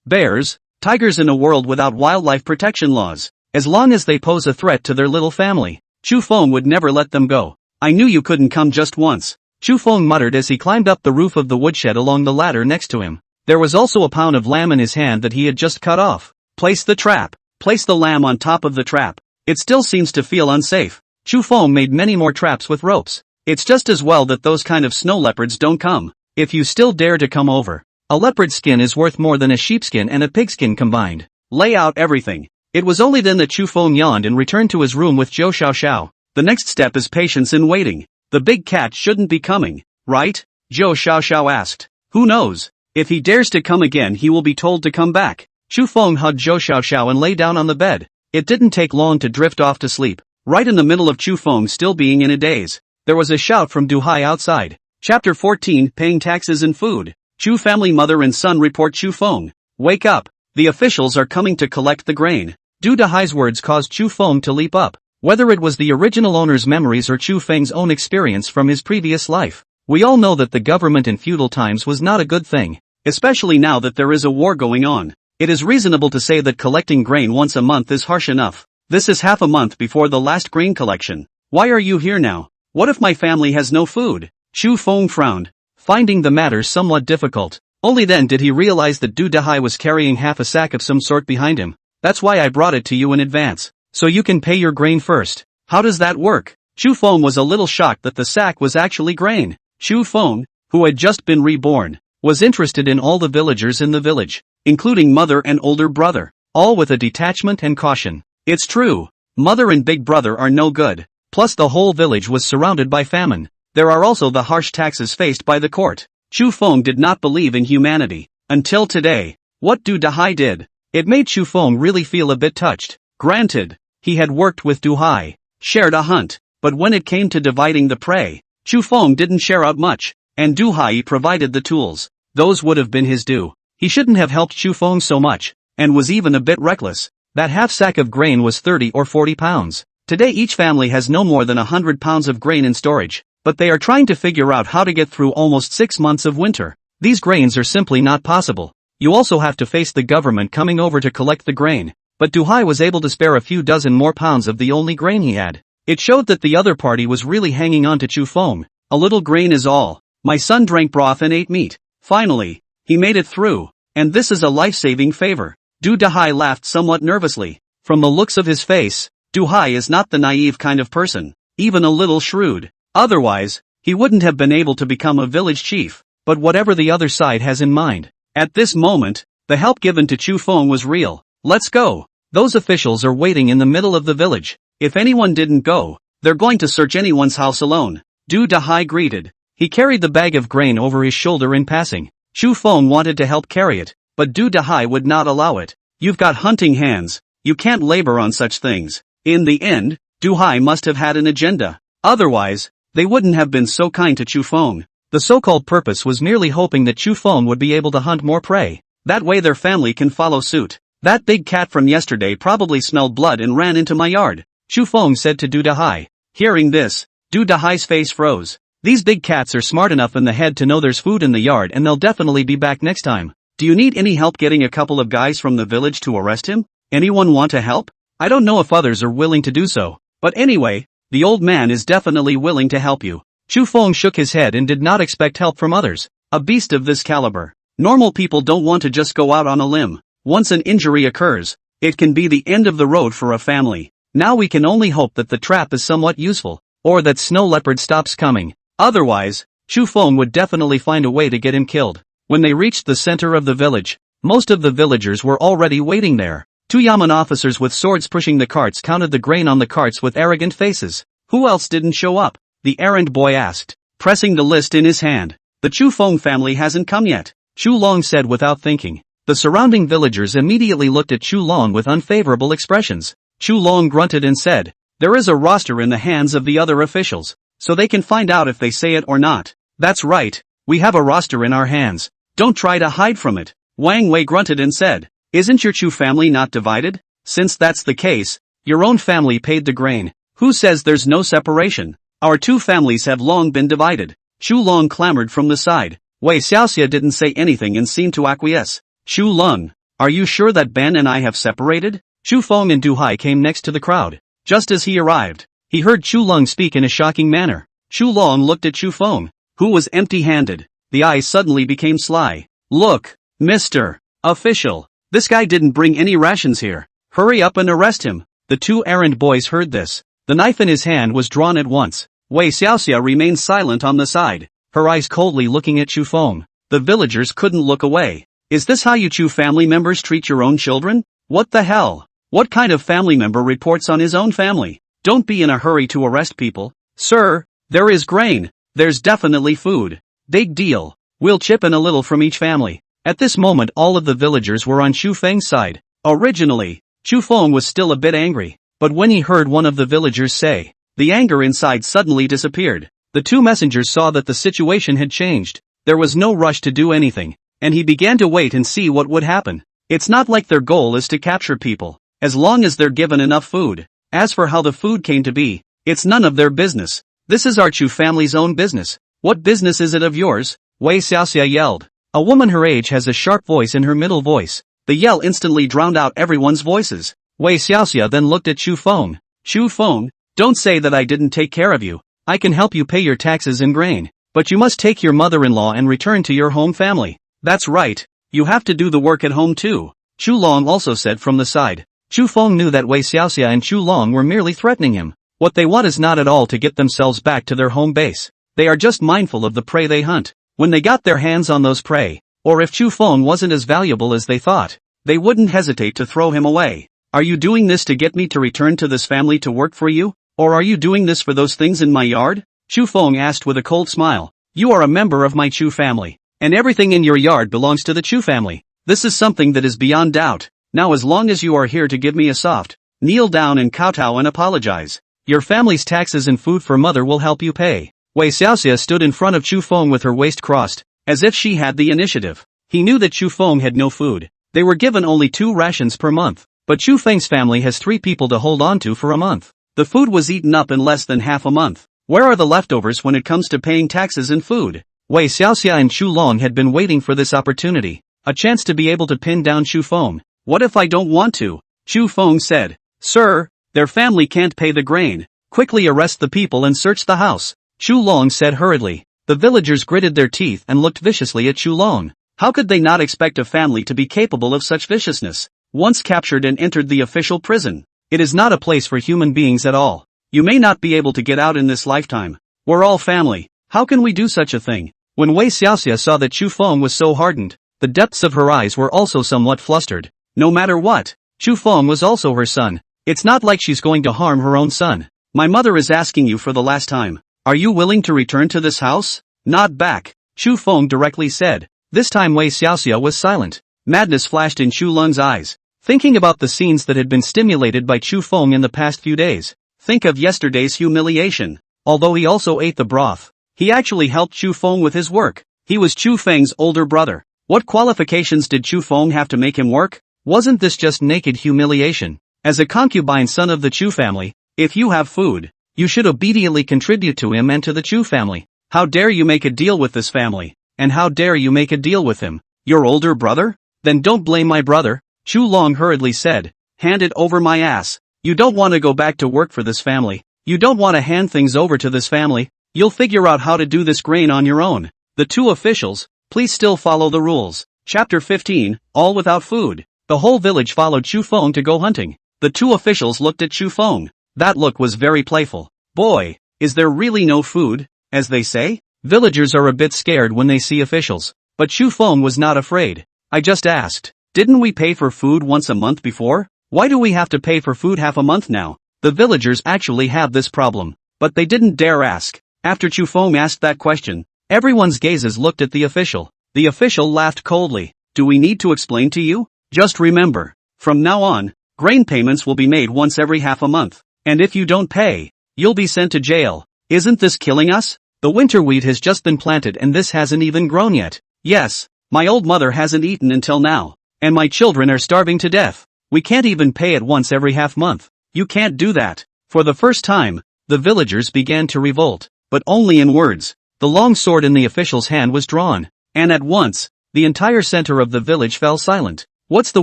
bears, tigers in a world without wildlife protection laws? As long as they pose a threat to their little family, Chu Feng would never let them go. I knew you couldn't come just once, Chu Feng muttered as he climbed up the roof of the woodshed along the ladder next to him. There was also a pound of lamb in his hand that he had just cut off. Place the trap. Place the lamb on top of the trap. It still seems to feel unsafe. Chu Feng made many more traps with ropes. It's just as well that those kind of snow leopards don't come. If you still dare to come over, a leopard skin is worth more than a sheepskin and a pigskin combined. Lay out everything. It was only then that Chu Feng yawned and returned to his room with Zhou Xiaoxiao. The next step is patience in waiting. The big cat shouldn't be coming, right? Zhou Xiaoxiao asked. Who knows? If he dares to come again, he will be told to come back. Chu Feng hugged Zhou Xiaoxiao and lay down on the bed. It didn't take long to drift off to sleep. Right in the middle of Chu Feng still being in a daze, there was a shout from Du Hai outside. Chapter 14, Paying Taxes and Food. Chu family mother and son report Chu Feng. Wake up. The officials are coming to collect the grain. Du Hai's words caused Chu Feng to leap up. Whether it was the original owner's memories or Chu Feng's own experience from his previous life, we all know that the government in feudal times was not a good thing, especially now that there is a war going on. It is reasonable to say that collecting grain once a month is harsh enough. This is half a month before the last grain collection. Why are you here now? What if my family has no food? Chu Feng frowned, finding the matter somewhat difficult. Only then did he realize that Du Hai was carrying half a sack of some sort behind him. That's why I brought it to you in advance, so you can pay your grain first. How does that work? Chu Feng was a little shocked that the sack was actually grain. Chu Feng, who had just been reborn, was interested in all the villagers in the village, including mother and older brother, all with a detachment and caution. It's true, mother and big brother are no good, plus the whole village was surrounded by famine. There are also the harsh taxes faced by the court. Chu Feng did not believe in humanity, until today. What Du Hai did, it made Chu Feng really feel a bit touched. Granted, he had worked with Du Hai, shared a hunt, but when it came to dividing the prey, Chu Feng didn't share out much, and Du Hai provided the tools. Those would have been his due. He shouldn't have helped Chu Feng so much, and was even a bit reckless. That half sack of grain was 30 or 40 pounds. Today each family has no more than 100 pounds of grain in storage. but they are trying to figure out how to get through almost 6 months of winter. These grains are simply not possible. You also have to face the government coming over to collect the grain. But Duhai was able to spare a few dozen more pounds of the only grain he had. It showed that the other party was really hanging on to Chu Feng. A little grain is all. My son drank broth and ate meat. Finally, he made it through. And this is a life-saving favor. Du Dahai laughed somewhat nervously. From the looks of his face, Duhai is not the naive kind of person, even a little shrewd. Otherwise, he wouldn't have been able to become a village chief. But whatever the other side has in mind, at this moment, the help given to Chu Feng was real. Let's go. Those officials are waiting in the middle of the village. If anyone didn't go, they're going to search anyone's house alone. Du Dahai greeted. He carried the bag of grain over his shoulder in passing. Chu Feng wanted to help carry it, but Du Dahai would not allow it. You've got hunting hands. You can't labor on such things. In the end, Duhai must have had an agenda. Otherwise, they wouldn't have been so kind to Chu Feng. The so-called purpose was merely hoping that Chu Feng would be able to hunt more prey. That way their family can follow suit. That big cat from yesterday probably smelled blood and ran into my yard, Chu Feng said to Du Dahai. Hearing this, Du Dahai's face froze. These big cats are smart enough in the head to know there's food in the yard and they'll definitely be back next time. Do you need any help getting a couple of guys from the village to arrest him? Anyone want to help? I don't know if others are willing to do so, but anyway, the old man is definitely willing to help you. Chu Feng shook his head and did not expect help from others. A beast of this caliber. Normal people don't want to just go out on a limb. Once an injury occurs, it can be the end of the road for a family. Now we can only hope that the trap is somewhat useful, or that Snow Leopard stops coming. Otherwise, Chu Feng would definitely find a way to get him killed. When they reached the center of the village, most of the villagers were already waiting there. 2 Yamen officers with swords pushing the carts counted the grain on the carts with arrogant faces. Who else didn't show up? The errand boy asked, pressing the list in his hand. The Chu Feng family hasn't come yet, Chu Long said without thinking. The surrounding villagers immediately looked at Chu Long with unfavorable expressions. Chu Long grunted and said, there is a roster in the hands of the other officials, so they can find out if they say it or not. That's right, we have a roster in our hands. Don't try to hide from it. Wang Wei grunted and said, isn't your Chu family not divided? Since that's the case, your own family paid the grain. Who says there's no separation? Our 2 families have long been divided. Chu Long clamored from the side. Wei Xiaoxia didn't say anything and seemed to acquiesce. Chu Long, are you sure that Ben and I have separated? Chu Feng and Duhai came next to the crowd. Just as he arrived, he heard Chu Long speak in a shocking manner. Chu Long looked at Chu Feng, who was empty-handed. The eyes suddenly became sly. Look, Mr. Official, this guy didn't bring any rations here. Hurry up and arrest him. The 2 errand boys heard this. The knife in his hand was drawn at once. Wei Xiaoxia remained silent on the side, her eyes coldly looking at Chu Feng. The villagers couldn't look away. Is this how you Chu family members treat your own children? What the hell? What kind of family member reports on his own family? Don't be in a hurry to arrest people. Sir, there is grain. There's definitely food. Big deal. We'll chip in a little from each family. At this moment all of the villagers were on Chu Feng's side. Originally, Chu Feng was still a bit angry, but when he heard one of the villagers say, the anger inside suddenly disappeared. The 2 messengers saw that the situation had changed. There was no rush to do anything, and he began to wait and see what would happen. It's not like their goal is to capture people, as long as they're given enough food. As for how the food came to be, it's none of their business. This is our Chu family's own business. What business is it of yours? Wei Xiaoxia yelled. A woman her age has a sharp voice in her middle voice. The yell instantly drowned out everyone's voices. Wei Xiaoxia then looked at Chu Feng. Chu Feng, don't say that I didn't take care of you. I can help you pay your taxes and grain, but you must take your mother-in-law and return to your home family. That's right, you have to do the work at home too, Chu Long also said from the side. Chu Feng knew that Wei Xiaoxia and Chu Long were merely threatening him. What they want is not at all to get themselves back to their home base. They are just mindful of the prey they hunt. When they got their hands on those prey, or if Chu Feng wasn't as valuable as they thought, they wouldn't hesitate to throw him away. Are you doing this to get me to return to this family to work for you? Or are you doing this for those things in my yard? Chu Feng asked with a cold smile. You are a member of my Chu family, and everything in your yard belongs to the Chu family. This is something that is beyond doubt. Now as long as you are here to give me a soft, kneel down and kowtow and apologize. Your family's taxes and food for mother will help you pay. Wei Xiaoxia stood in front of Chu Feng with her waist crossed, as if she had the initiative. He knew that Chu Feng had no food. They were given only 2 rations per month, but Chu Feng's family has 3 people to hold on to for a month. The food was eaten up in less than half a month. Where are the leftovers when it comes to paying taxes and food? Wei Xiaoxia and Chu Long had been waiting for this opportunity, a chance to be able to pin down Chu Feng. What if I don't want to? Chu Feng said. Sir, their family can't pay the grain. Quickly arrest the people and search the house. Chu Long said hurriedly. The villagers gritted their teeth and looked viciously at Chu Long. How could they not expect a family to be capable of such viciousness? Once captured and entered the official prison, it is not a place for human beings at all. You may not be able to get out in this lifetime. We're all family. How can we do such a thing? When Wei Xiaoxia saw that Chu Feng was so hardened, the depths of her eyes were also somewhat flustered. No matter what, Chu Feng was also her son. It's not like she's going to harm her own son. My mother is asking you for the last time. Are you willing to return to this house? Nod back, Chu Feng directly said. This time Wei Xiaoxia was silent. Madness flashed in Chu Lung's eyes. Thinking about the scenes that had been stimulated by Chu Feng in the past few days. Think of yesterday's humiliation. Although he also ate the broth, he actually helped Chu Feng with his work. He was Chu Feng's older brother. What qualifications did Chu Feng have to make him work? Wasn't this just naked humiliation? As a concubine son of the Chu family, if you have food, you should obediently contribute to him and to the Chu family. How dare you make a deal with this family? And how dare you make a deal with him? Your older brother? Then don't blame my brother, Chu Long hurriedly said. Hand it over my ass. You don't want to go back to work for this family. You don't want to hand things over to this family. You'll figure out how to do this grain on your own. The two officials, please still follow the rules. Chapter 15, All Without Food. The whole village followed Chu Feng to go hunting. The two officials looked at Chu Feng. That look was very playful. Boy, is there really no food, as they say? Villagers are a bit scared when they see officials. But Chu Feng was not afraid. I just asked, didn't we pay for food once a month before? Why do we have to pay for food half a month now? The villagers actually have this problem. But they didn't dare ask. After Chu Feng asked that question, everyone's gazes looked at the official. The official laughed coldly. Do we need to explain to you? Just remember, from now on, grain payments will be made once every half a month. And if you don't pay, you'll be sent to jail. Isn't this killing us? The winter wheat has just been planted and this hasn't even grown yet. Yes, my old mother hasn't eaten until now. And my children are starving to death. We can't even pay it once every half month. You can't do that. For the first time, the villagers began to revolt. But only in words. The long sword in the official's hand was drawn. And at once, the entire center of the village fell silent. What's the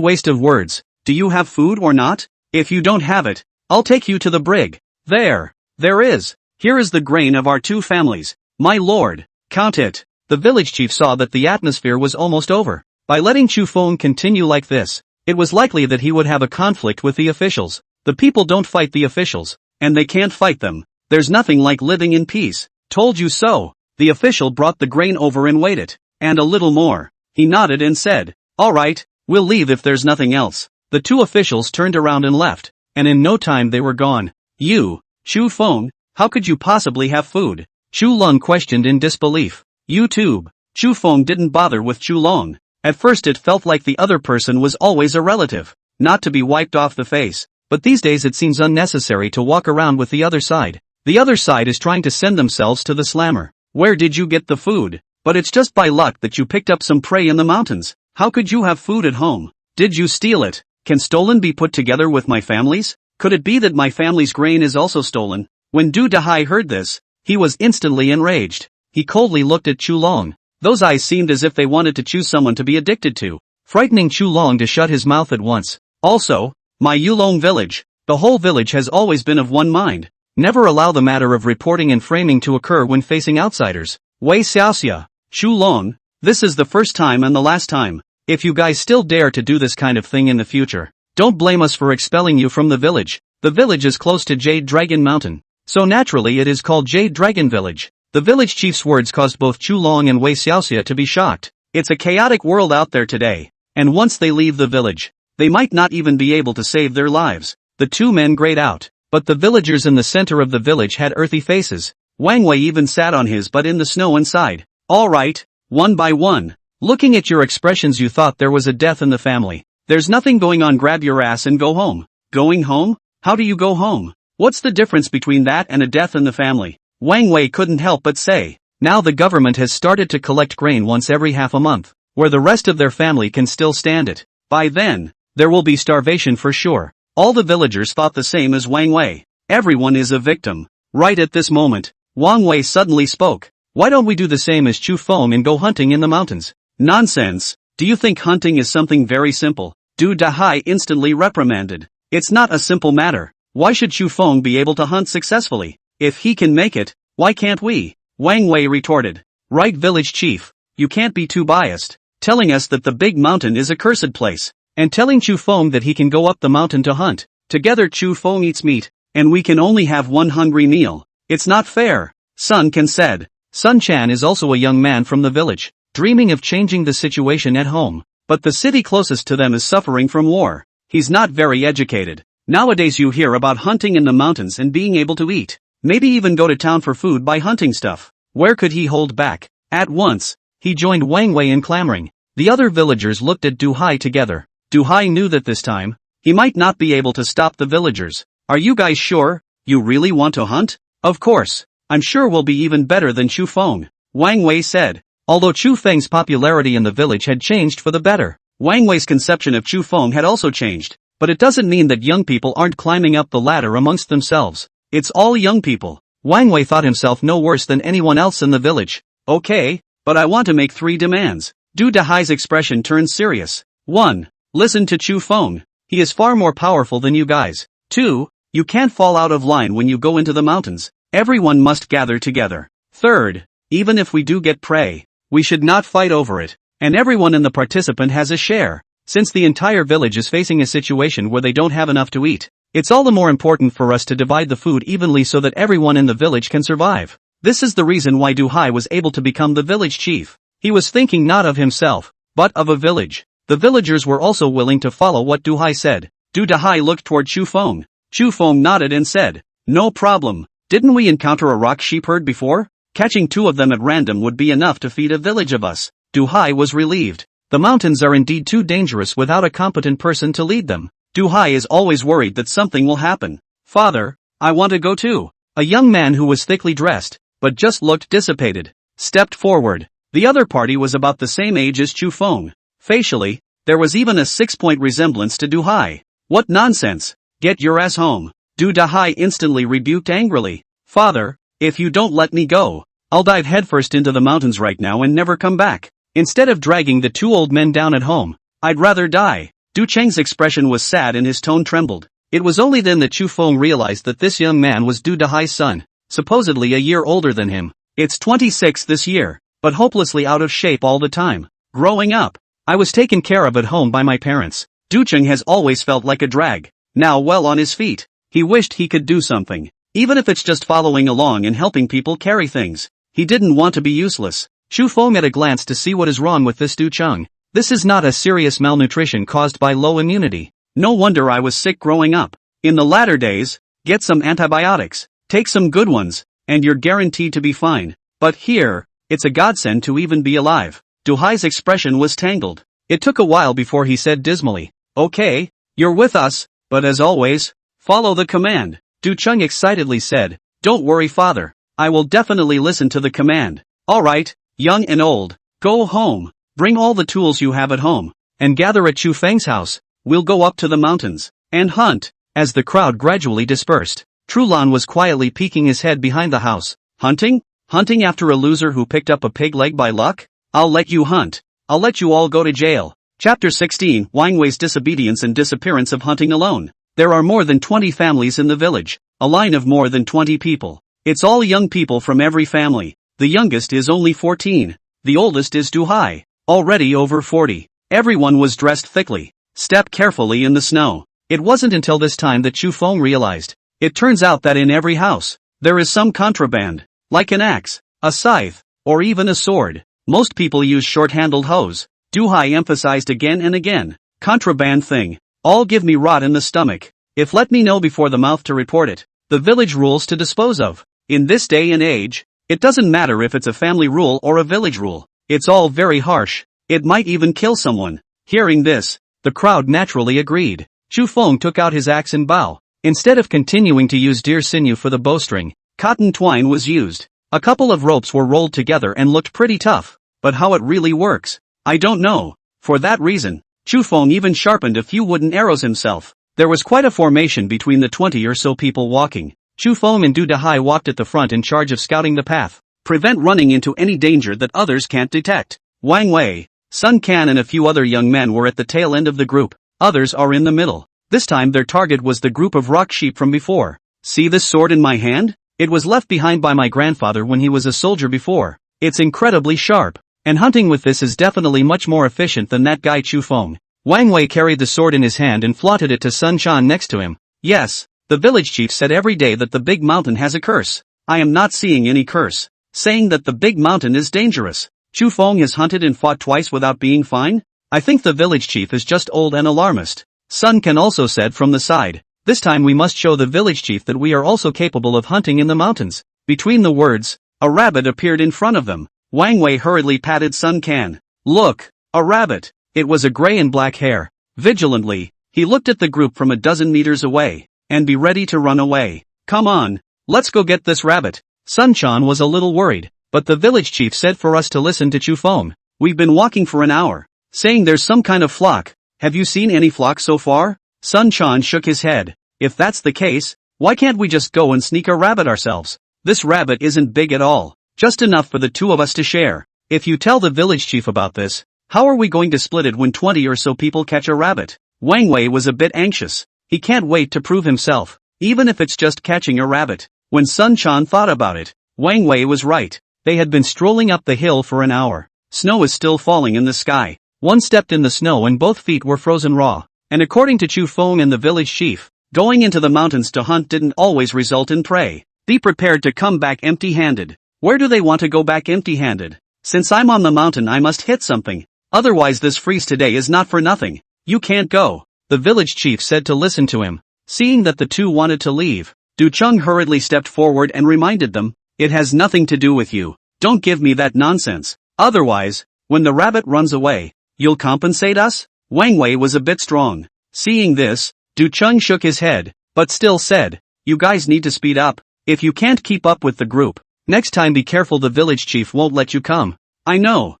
waste of words? Do you have food or not? If you don't have it, I'll take you to the brig. There is. Here is the grain of our two families. My lord, count it. The village chief saw that the atmosphere was almost over. By letting Chu Feng continue like this, it was likely that he would have a conflict with the officials. The people don't fight the officials, and they can't fight them. There's nothing like living in peace. Told you so. The official brought the grain over and weighed it. And a little more. He nodded and said, all right, we'll leave if there's nothing else. The two officials turned around and left, and in no time they were gone. You, Chu Feng, how could you possibly have food? Chu Lung questioned in disbelief. YouTube. Chu Feng didn't bother with Chu Long. At first it felt like the other person was always a relative, not to be wiped off the face, but these days it seems unnecessary to walk around with the other side. The other side is trying to send themselves to the slammer. Where did you get the food? But it's just by luck that you picked up some prey in the mountains. How could you have food at home? Did you steal it? Can stolen be put together with my family's? Could it be that my family's grain is also stolen? When Du Dahai heard this, he was instantly enraged. He coldly looked at Chu Long. Those eyes seemed as if they wanted to choose someone to be addicted to, frightening Chu Long to shut his mouth at once. Also, my Yulong village. The whole village has always been of one mind. Never allow the matter of reporting and framing to occur when facing outsiders. Wei Xiaoxia, Chu Long, this is the first time and the last time. If you guys still dare to do this kind of thing in the future, don't blame us for expelling you from the village. The village is close to Jade Dragon Mountain, so naturally it is called Jade Dragon Village. The village chief's words caused both Chu Long and Wei Xiaoxia to be shocked. It's a chaotic world out there today, and once they leave the village, they might not even be able to save their lives. The two men grayed out, but the villagers in the center of the village had earthy faces. Wang Wei even sat on his butt in the snow and sighed. All right, one by one. Looking at your expressions you thought there was a death in the family. There's nothing going on, grab your ass and go home. Going home? How do you go home? What's the difference between that and a death in the family? Wang Wei couldn't help but say. Now the government has started to collect grain once every half a month, where the rest of their family can still stand it. By then, there will be starvation for sure. All the villagers thought the same as Wang Wei. Everyone is a victim. Right at this moment, Wang Wei suddenly spoke. Why don't we do the same as Chu Feng and go hunting in the mountains? Nonsense. Do you think hunting is something very simple? Du Dahai instantly reprimanded. It's not a simple matter. Why should Chu Feng be able to hunt successfully? If he can make it, why can't we? Wang Wei retorted. Right, village chief. You can't be too biased. Telling us that the big mountain is a cursed place, and telling Chu Feng that he can go up the mountain to hunt. Together Chu Feng eats meat, and we can only have one hungry meal. It's not fair. Sun Can said. Sun Chan is also a young man from the village, dreaming of changing the situation at home. But the city closest to them is suffering from war. He's not very educated. Nowadays you hear about hunting in the mountains and being able to eat. Maybe even go to town for food by hunting stuff. Where could he hold back? At once, he joined Wang Wei in clamoring. The other villagers looked at Du Hai together. Du Hai knew that this time, he might not be able to stop the villagers. Are you guys sure? You really want to hunt? Of course. I'm sure we'll be even better than Chu Feng. Wang Wei said. Although Chu Feng's popularity in the village had changed for the better, Wang Wei's conception of Chu Feng had also changed. But it doesn't mean that young people aren't climbing up the ladder amongst themselves. It's all young people. Wang Wei thought himself no worse than anyone else in the village. Okay, but I want to make 3 demands. Du Dahai's expression turned serious. 1. Listen to Chu Feng. He is far more powerful than you guys. 2. You can't fall out of line when you go into the mountains. Everyone must gather together. 3rd. Even if we do get prey, we should not fight over it. And everyone in the participant has a share. Since the entire village is facing a situation where they don't have enough to eat, it's all the more important for us to divide the food evenly so that everyone in the village can survive. This is the reason why Du Hai was able to become the village chief. He was thinking not of himself, but of a village. The villagers were also willing to follow what Du Hai said. Du Dahai looked toward Chu Feng. Chu Feng nodded and said, No problem. Didn't we encounter a rock sheep herd before? Catching 2 of them at random would be enough to feed a village of us. Du Hai was relieved. The mountains are indeed too dangerous without a competent person to lead them. Du Hai is always worried that something will happen. Father, I want to go too. A young man who was thickly dressed, but just looked dissipated, stepped forward. The other party was about the same age as Chu Feng. Facially, there was even a 6-point resemblance to Du Hai. What nonsense! Get your ass home. Du Dahai instantly rebuked angrily. Father, if you don't let me go, I'll dive headfirst into the mountains right now and never come back. Instead of dragging the 2 old men down at home, I'd rather die. Du Cheng's expression was sad and his tone trembled. It was only then that Chu Feng realized that this young man was Du Dahai's son, supposedly a year older than him. It's 26 this year, but hopelessly out of shape all the time. Growing up, I was taken care of at home by my parents. Du Cheng has always felt like a drag. Now well on his feet, he wished he could do something. Even if it's just following along and helping people carry things. He didn't want to be useless. Chu Feng at a glance to see what is wrong with this Du Cheng. This is not a serious malnutrition caused by low immunity. No wonder I was sick growing up. In the latter days, get some antibiotics, take some good ones, and you're guaranteed to be fine. But here, it's a godsend to even be alive. Du Hai's expression was tangled. It took a while before he said dismally, Okay, you're with us, but as always, follow the command. Du Cheng excitedly said, Don't worry father, I will definitely listen to the command. Alright, young and old, go home, bring all the tools you have at home, and gather at Chu Feng's house. We'll go up to the mountains, and hunt. As the crowd gradually dispersed, Trulan was quietly peeking his head behind the house. Hunting? Hunting after a loser who picked up a pig leg by luck? I'll let you hunt. I'll let you all go to jail. Chapter 16, Wang Wei's disobedience and disappearance of hunting alone. There are more than 20 families in the village, a line of more than 20 people. It's all young people from every family. The youngest is only 14. The oldest is Du Hai, already over 40. Everyone was dressed thickly. Step carefully in the snow. It wasn't until this time that Chu Feng realized. It turns out that in every house, there is some contraband, like an axe, a scythe, or even a sword. Most people use short-handled hoes. Du Hai emphasized again and again. Contraband thing. All give me rot in the stomach. If let me know before the mouth to report it. The village rules to dispose of. In this day and age, it doesn't matter if it's a family rule or a village rule. It's all very harsh. It might even kill someone. Hearing this, the crowd naturally agreed. Chu Feng took out his axe and bow. Instead of continuing to use deer sinew for the bowstring, cotton twine was used. A couple of ropes were rolled together and looked pretty tough. But how it really works, I don't know. For that reason, Chu Feng even sharpened a few wooden arrows himself. There was quite a formation between the 20 or so people walking. Chu Feng and Du Dahai walked at the front in charge of scouting the path. Prevent running into any danger that others can't detect. Wang Wei, Sun Can and a few other young men were at the tail end of the group. Others are in the middle. This time their target was the group of rock sheep from before. See this sword in my hand? It was left behind by my grandfather when he was a soldier before. It's incredibly sharp. And hunting with this is definitely much more efficient than that guy Chu Feng. Wang Wei carried the sword in his hand and flaunted it to Sun Quan next to him. Yes, the village chief said every day that the big mountain has a curse. I am not seeing any curse. Saying that the big mountain is dangerous. Chu Feng has hunted and fought twice without being fine? I think the village chief is just old and alarmist. Sun Can also said from the side. This time we must show the village chief that we are also capable of hunting in the mountains. Between the words, a rabbit appeared in front of them. Wang Wei hurriedly patted Sun Can. Look, a rabbit. It was a gray and black hair. Vigilantly, he looked at the group from a dozen meters away. And be ready to run away. Come on, let's go get this rabbit. Sun Quan was a little worried, but the village chief said for us to listen to Chu Feng. We've been walking for an hour, saying there's some kind of flock. Have you seen any flock so far? Sun Quan shook his head. If that's the case, why can't we just go and sneak a rabbit ourselves? This rabbit isn't big at all, just enough for the two of us to share. If you tell the village chief about this, how are we going to split it when 20 or so people catch a rabbit? Wang Wei was a bit anxious. He can't wait to prove himself, even if it's just catching a rabbit. When Sun Quan thought about it, Wang Wei was right. They had been strolling up the hill for an hour. Snow is still falling in the sky. One stepped in the snow and both feet were frozen raw. And according to Chu Feng and the village chief, going into the mountains to hunt didn't always result in prey. Be prepared to come back empty-handed. Where do they want to go back empty-handed? Since I'm on the mountain I must hit something. Otherwise this freeze today is not for nothing. You can't go. The village chief said to listen to him. Seeing that the two wanted to leave, Du Cheng hurriedly stepped forward and reminded them, it has nothing to do with you. Don't give me that nonsense. Otherwise, when the rabbit runs away, you'll compensate us? Wang Wei was a bit strong. Seeing this, Du Cheng shook his head, but still said, you guys need to speed up. If you can't keep up with the group, next time be careful the village chief won't let you come. I know.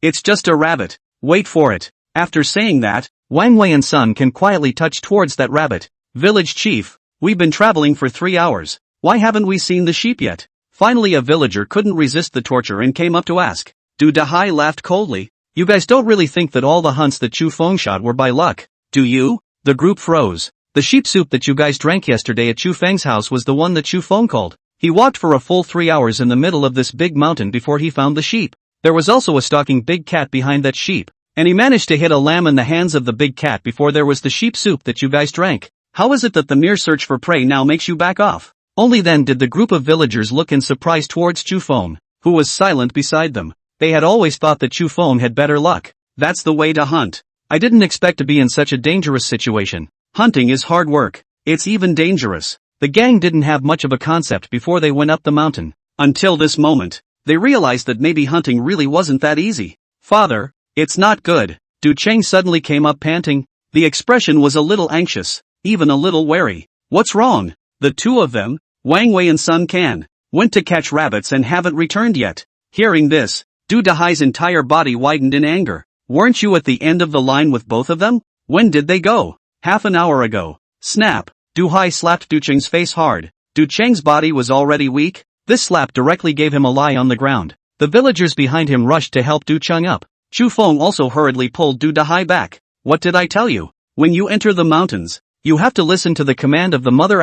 It's just a rabbit. Wait for it. After saying that, Wang Wei and Sun Can quietly touched towards that rabbit. Village chief, we've been traveling for 3 hours. Why haven't we seen the sheep yet? Finally a villager couldn't resist the torture and came up to ask. Du Dahai laughed coldly. You guys don't really think that all the hunts that Chu Feng shot were by luck, do you? The group froze. The sheep soup that you guys drank yesterday at Chu Feng's house was the one that Chu Feng called. He walked for a full 3 hours in the middle of this big mountain before he found the sheep. There was also a stalking big cat behind that sheep. And he managed to hit a lamb in the hands of the big cat before there was the sheep soup that you guys drank. How is it that the mere search for prey now makes you back off? Only then did the group of villagers look in surprise towards Chu Feng, who was silent beside them. They had always thought that Chu Feng had better luck. That's the way to hunt. I didn't expect to be in such a dangerous situation. Hunting is hard work. It's even dangerous. The gang didn't have much of a concept before they went up the mountain. Until this moment, they realized that maybe hunting really wasn't that easy. Father, it's not good. Du Cheng suddenly came up panting. The expression was a little anxious, even a little wary. What's wrong? The two of them, Wang Wei and Sun Can, went to catch rabbits and haven't returned yet. Hearing this, Du Dahai's entire body widened in anger. Weren't you at the end of the line with both of them? When did they go? Half an hour ago. Snap. Du Hai slapped Du Cheng's face hard. Du Cheng's body was already weak. This slap directly gave him a lie on the ground. The villagers behind him rushed to help Du Cheng up. Chu Feng also hurriedly pulled Du Dahai back. What did I tell you? When you enter the mountains, you have to listen to the command of the mother *******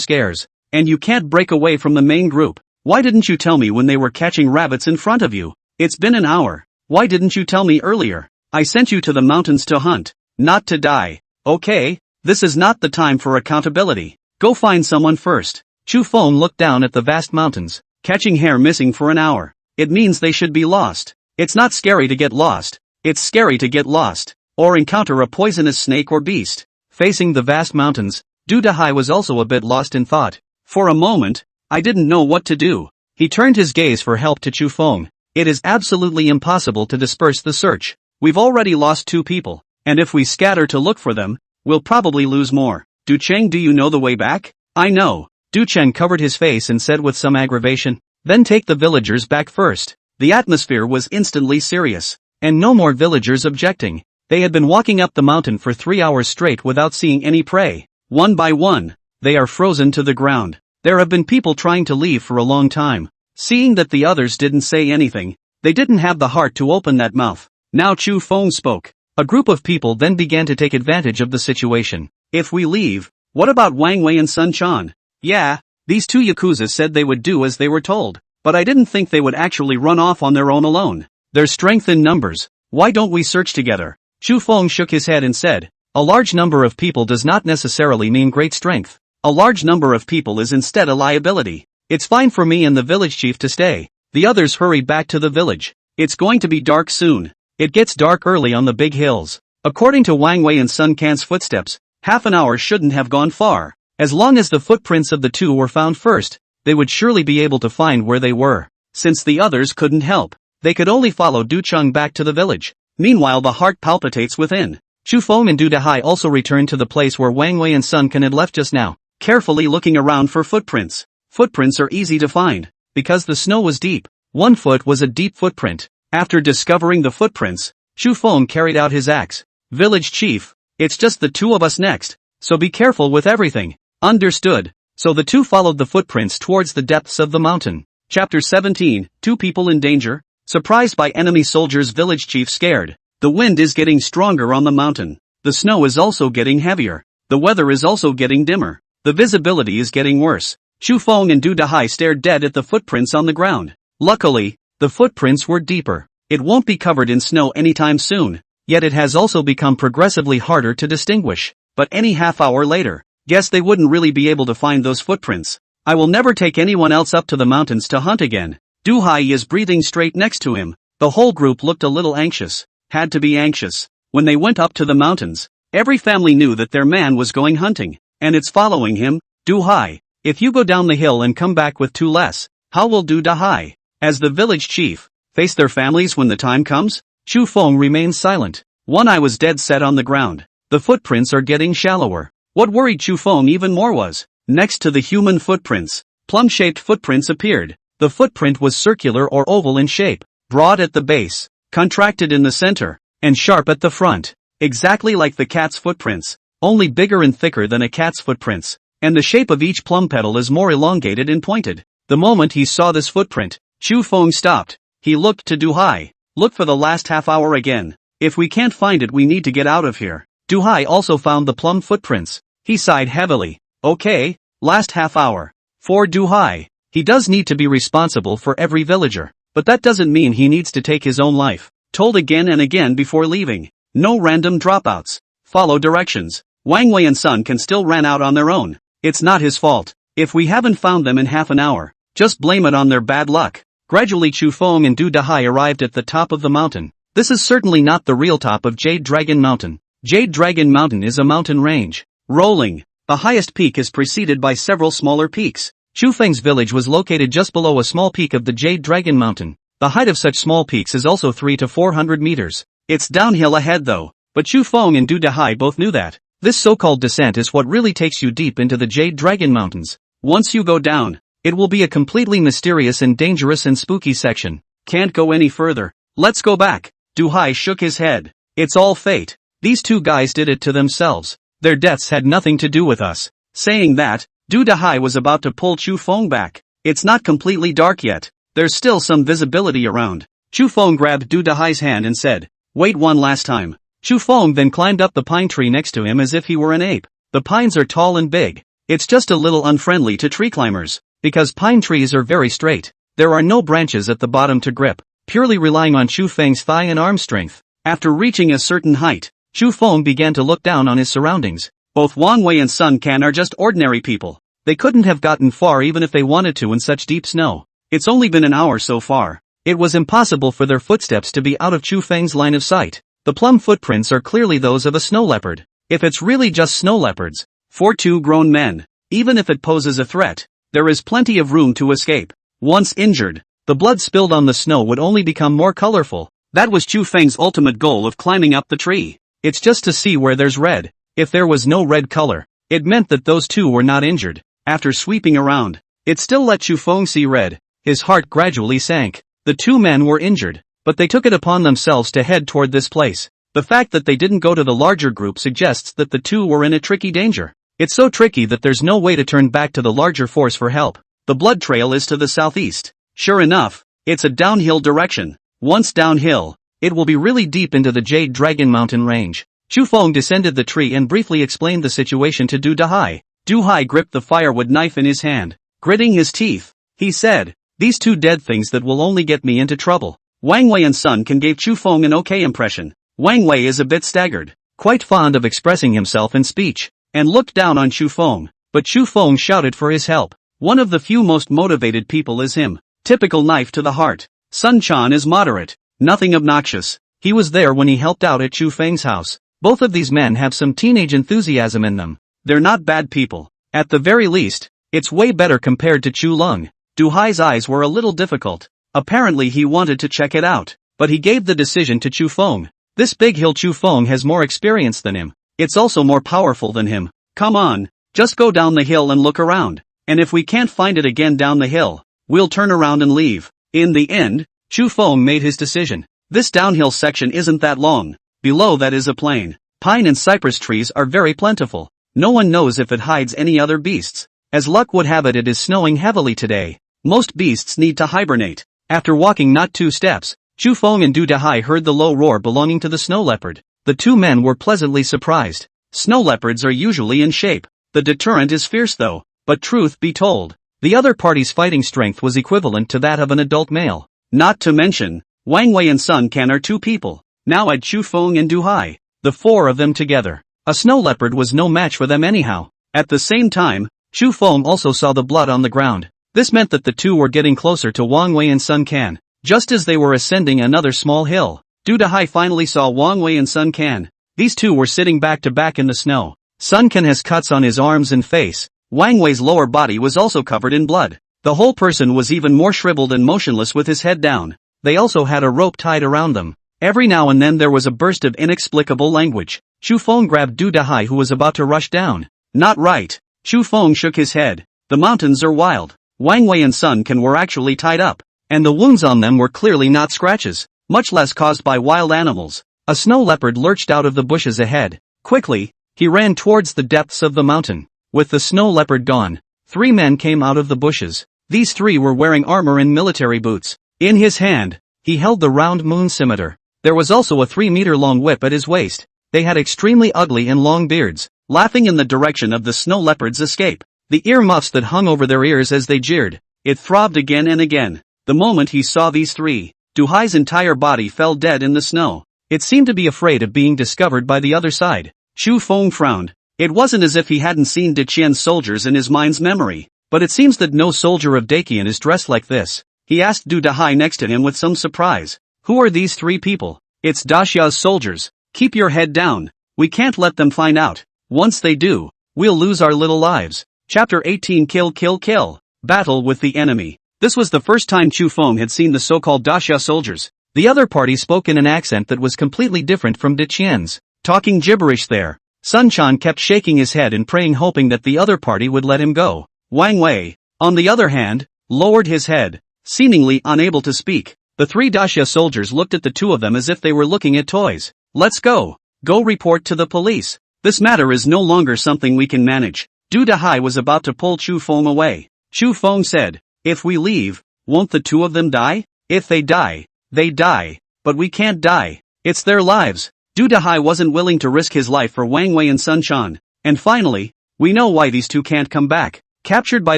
heirs, and you can't break away from the main group. Why didn't you tell me when they were catching rabbits in front of you? It's been an hour. Why didn't you tell me earlier? I sent you to the mountains to hunt, not to die. Okay, this is not the time for accountability. Go find someone first. Chu Feng looked down at the vast mountains, catching hare missing for an hour. It means they should be lost. It's not scary to get lost. It's scary to get lost, or encounter a poisonous snake or beast. Facing the vast mountains, Du Dahai was also a bit lost in thought. For a moment, I didn't know what to do. He turned his gaze for help to Chu Feng. It is absolutely impossible to disperse the search. We've already lost 2 people, and if we scatter to look for them, we'll probably lose more. Du Cheng, do you know the way back? I know. Du Cheng covered his face and said with some aggravation, then take the villagers back first. The atmosphere was instantly serious, and no more villagers objecting. They had been walking up the mountain for 3 hours straight without seeing any prey. One by one, They are frozen to the ground. There have been people trying to leave for a long time. Seeing that the others didn't say anything, they didn't have the heart to open that mouth. Now Chu Feng spoke. A group of people then began to take advantage of the situation. If we leave, what about Wang Wei and Sun Quan? Yeah, these two yakuza said they would do as they were told, but I didn't think they would actually run off on their own alone. There's strength in numbers. Why don't we search together? Chu Feng shook his head and said, a large number of people does not necessarily mean great strength. A large number of people is instead a liability. It's fine for me and the village chief to stay. The others hurried back to the village. It's going to be dark soon. It gets dark early on the big hills. According to Wang Wei and Sun Can's footsteps, half an hour shouldn't have gone far. As long as the footprints of the two were found first, they would surely be able to find where they were. Since the others couldn't help, they could only follow Du Cheng back to the village. Meanwhile the heart palpitates within. Chu Feng and Du Dahai also returned to the place where Wang Wei and Sun Can had left just now, carefully looking around for footprints. Footprints are easy to find, because the snow was deep. 1 foot was a deep footprint. After discovering the footprints, Chu Feng carried out his axe. Village chief, it's just the two of us next, so be careful with everything. Understood. So the two followed the footprints towards the depths of the mountain. Chapter 17, Two People in Danger. Surprised by enemy soldiers, village chief scared. The wind is getting stronger on the mountain. The snow is also getting heavier. The weather is also getting dimmer. The visibility is getting worse. Chu Feng and Du Dahai stared dead at the footprints on the ground. Luckily, the footprints were deeper. It won't be covered in snow anytime soon, yet it has also become progressively harder to distinguish. But any half hour later, guess they wouldn't really be able to find those footprints. I will never take anyone else up to the mountains to hunt again. Du Hai is breathing straight next to him. The whole group looked a little anxious. Had to be anxious. When they went up to the mountains, every family knew that their man was going hunting, and it's following him. Du Hai, if you go down the hill and come back with two less, how will Du Dahai, as the village chief, face their families when the time comes? Chu Feng remained silent. One eye was dead set on the ground. The footprints are getting shallower. What worried Chu Feng even more was, next to the human footprints, plum-shaped footprints appeared. The footprint was circular or oval in shape, broad at the base, contracted in the center, and sharp at the front. Exactly like the cat's footprints, only bigger and thicker than a cat's footprints. And the shape of each plum petal is more elongated and pointed. The moment he saw this footprint, Chu Feng stopped. He looked to Du Hai. Look for the last half hour again. If we can't find it, we need to get out of here. Du Hai also found the plum footprints. He sighed heavily. Okay, last half hour. For Du Hai, he does need to be responsible for every villager, but that doesn't mean he needs to take his own life. Told again and again before leaving. No random dropouts. Follow directions. Wang Wei and Sun Can still ran out on their own. It's not his fault. If we haven't found them in half an hour, just blame it on their bad luck. Gradually Chu Feng and Du Dahai arrived at the top of the mountain. This is certainly not the real top of Jade Dragon Mountain. Jade Dragon Mountain is a mountain range. Rolling. The highest peak is preceded by several smaller peaks. Chu Feng's village was located just below a small peak of the Jade Dragon Mountain. The height of such small peaks is also 300 to 400 meters. It's downhill ahead though, but Chu Feng and Du Dahai both knew that. This so-called descent is what really takes you deep into the Jade Dragon Mountains. Once you go down, it will be a completely mysterious and dangerous and spooky section. Can't go any further. Let's go back. Du Hai shook his head. It's all fate. These two guys did it to themselves. Their deaths had nothing to do with us. Saying that, Du Dahai was about to pull Chu Feng back. It's not completely dark yet. There's still some visibility around. Chu Feng grabbed Du Dahai's hand and said, wait one last time. Chu Feng then climbed up the pine tree next to him as if he were an ape. The pines are tall and big. It's just a little unfriendly to tree climbers, because pine trees are very straight. There are no branches at the bottom to grip, purely relying on Chu Feng's thigh and arm strength. After reaching a certain height, Chu Feng began to look down on his surroundings. Both Wang Wei and Sun Can are just ordinary people. They couldn't have gotten far even if they wanted to in such deep snow. It's only been an hour so far. It was impossible for their footsteps to be out of Chu Feng's line of sight. The plum footprints are clearly those of a snow leopard. If it's really just snow leopards, for two grown men, even if it poses a threat, there is plenty of room to escape. Once injured, the blood spilled on the snow would only become more colorful. That was Chu Feng's ultimate goal of climbing up the tree. It's just to see where there's red. If there was no red color, it meant that those two were not injured. After sweeping around, it still let Chu Feng see red. His heart gradually sank. The two men were injured, but they took it upon themselves to head toward this place. The fact that they didn't go to the larger group suggests that the two were in a tricky danger. It's so tricky that there's no way to turn back to the larger force for help. The blood trail is to the southeast. Sure enough, it's a downhill direction. Once downhill, it will be really deep into the Jade Dragon Mountain range. Chu Feng descended the tree and briefly explained the situation to Du Dahai. Du Hai gripped the firewood knife in his hand. Gritting his teeth, he said, "These two dead things that will only get me into trouble." Wang Wei and Sun Can gave Chu Feng an okay impression. Wang Wei is a bit staggered, quite fond of expressing himself in speech, and looked down on Chu Feng. But Chu Feng shouted for his help. One of the few most motivated people is him. Typical knife to the heart. Sun Chan is moderate, nothing obnoxious. He was there when he helped out at Chu Feng's house. Both of these men have some teenage enthusiasm in them. They're not bad people. At the very least, it's way better compared to Chu Lung. Du Hai's eyes were a little difficult. Apparently he wanted to check it out, but he gave the decision to Chu Feng. This big hill Chu Feng has more experience than him. It's also more powerful than him. Come on, just go down the hill and look around. And if we can't find it again down the hill, we'll turn around and leave. In the end, Chu Feng made his decision. This downhill section isn't that long. Below that is a plain. Pine and cypress trees are very plentiful. No one knows if it hides any other beasts. As luck would have it, it is snowing heavily today. Most beasts need to hibernate. After walking not 2 steps, Chu Feng and Du Dahai heard the low roar belonging to the snow leopard. The two men were pleasantly surprised. Snow leopards are usually in shape. The deterrent is fierce though, but truth be told, the other party's fighting strength was equivalent to that of an adult male. Not to mention, Wang Wei and Sun Can are 2 people. Now add Chu Feng and Du Hai, the 4 of them together. A snow leopard was no match for them anyhow. At the same time, Chu Feng also saw the blood on the ground. This meant that the two were getting closer to Wang Wei and Sun Can. Just as they were ascending another small hill, Du Dahai finally saw Wang Wei and Sun Can. These two were sitting back to back in the snow. Sun Can has cuts on his arms and face. Wang Wei's lower body was also covered in blood. The whole person was even more shriveled and motionless with his head down. They also had a rope tied around them. Every now and then there was a burst of inexplicable language. Chu Feng grabbed Du Dahai who was about to rush down. Not right. Chu Feng shook his head. The mountains are wild. Wang Wei and Sun Can were actually tied up, and the wounds on them were clearly not scratches, much less caused by wild animals. A snow leopard lurched out of the bushes ahead. Quickly, he ran towards the depths of the mountain. With the snow leopard gone, 3 men came out of the bushes. These 3 were wearing armor and military boots. In his hand, he held the round moon scimitar. There was also a 3-meter-long whip at his waist. They had extremely ugly and long beards, laughing in the direction of the snow leopard's escape. The earmuffs that hung over their ears as they jeered, it throbbed again and again. The moment he saw these 3, Du Hai's entire body fell dead in the snow. It seemed to be afraid of being discovered by the other side. Chu Feng frowned. It wasn't as if he hadn't seen De Qian's soldiers in his mind's memory, but it seems that no soldier of Daqian is dressed like this. He asked Du Dahai next to him with some surprise. Who are these 3 people? It's Daxia's soldiers. Keep your head down. We can't let them find out. Once they do, we'll lose our little lives. Chapter 18 Kill Kill Kill. Battle with the enemy. This was the first time Chu Feng had seen the so-called Daxia soldiers. The other party spoke in an accent that was completely different from De Qian's. Talking gibberish there. Sun Chan kept shaking his head and praying, hoping that the other party would let him go. Wang Wei, on the other hand, lowered his head, seemingly unable to speak. The 3 Daxia soldiers looked at the 2 of them as if they were looking at toys. Let's go. Go report to the police. This matter is no longer something we can manage. Du Dahai was about to pull Chu Feng away. Chu Feng said, if we leave, won't the 2 of them die? If they die, they die. But we can't die. It's their lives. Du Dahai wasn't willing to risk his life for Wang Wei and Sun Chan. And finally, we know why these 2 can't come back. Captured by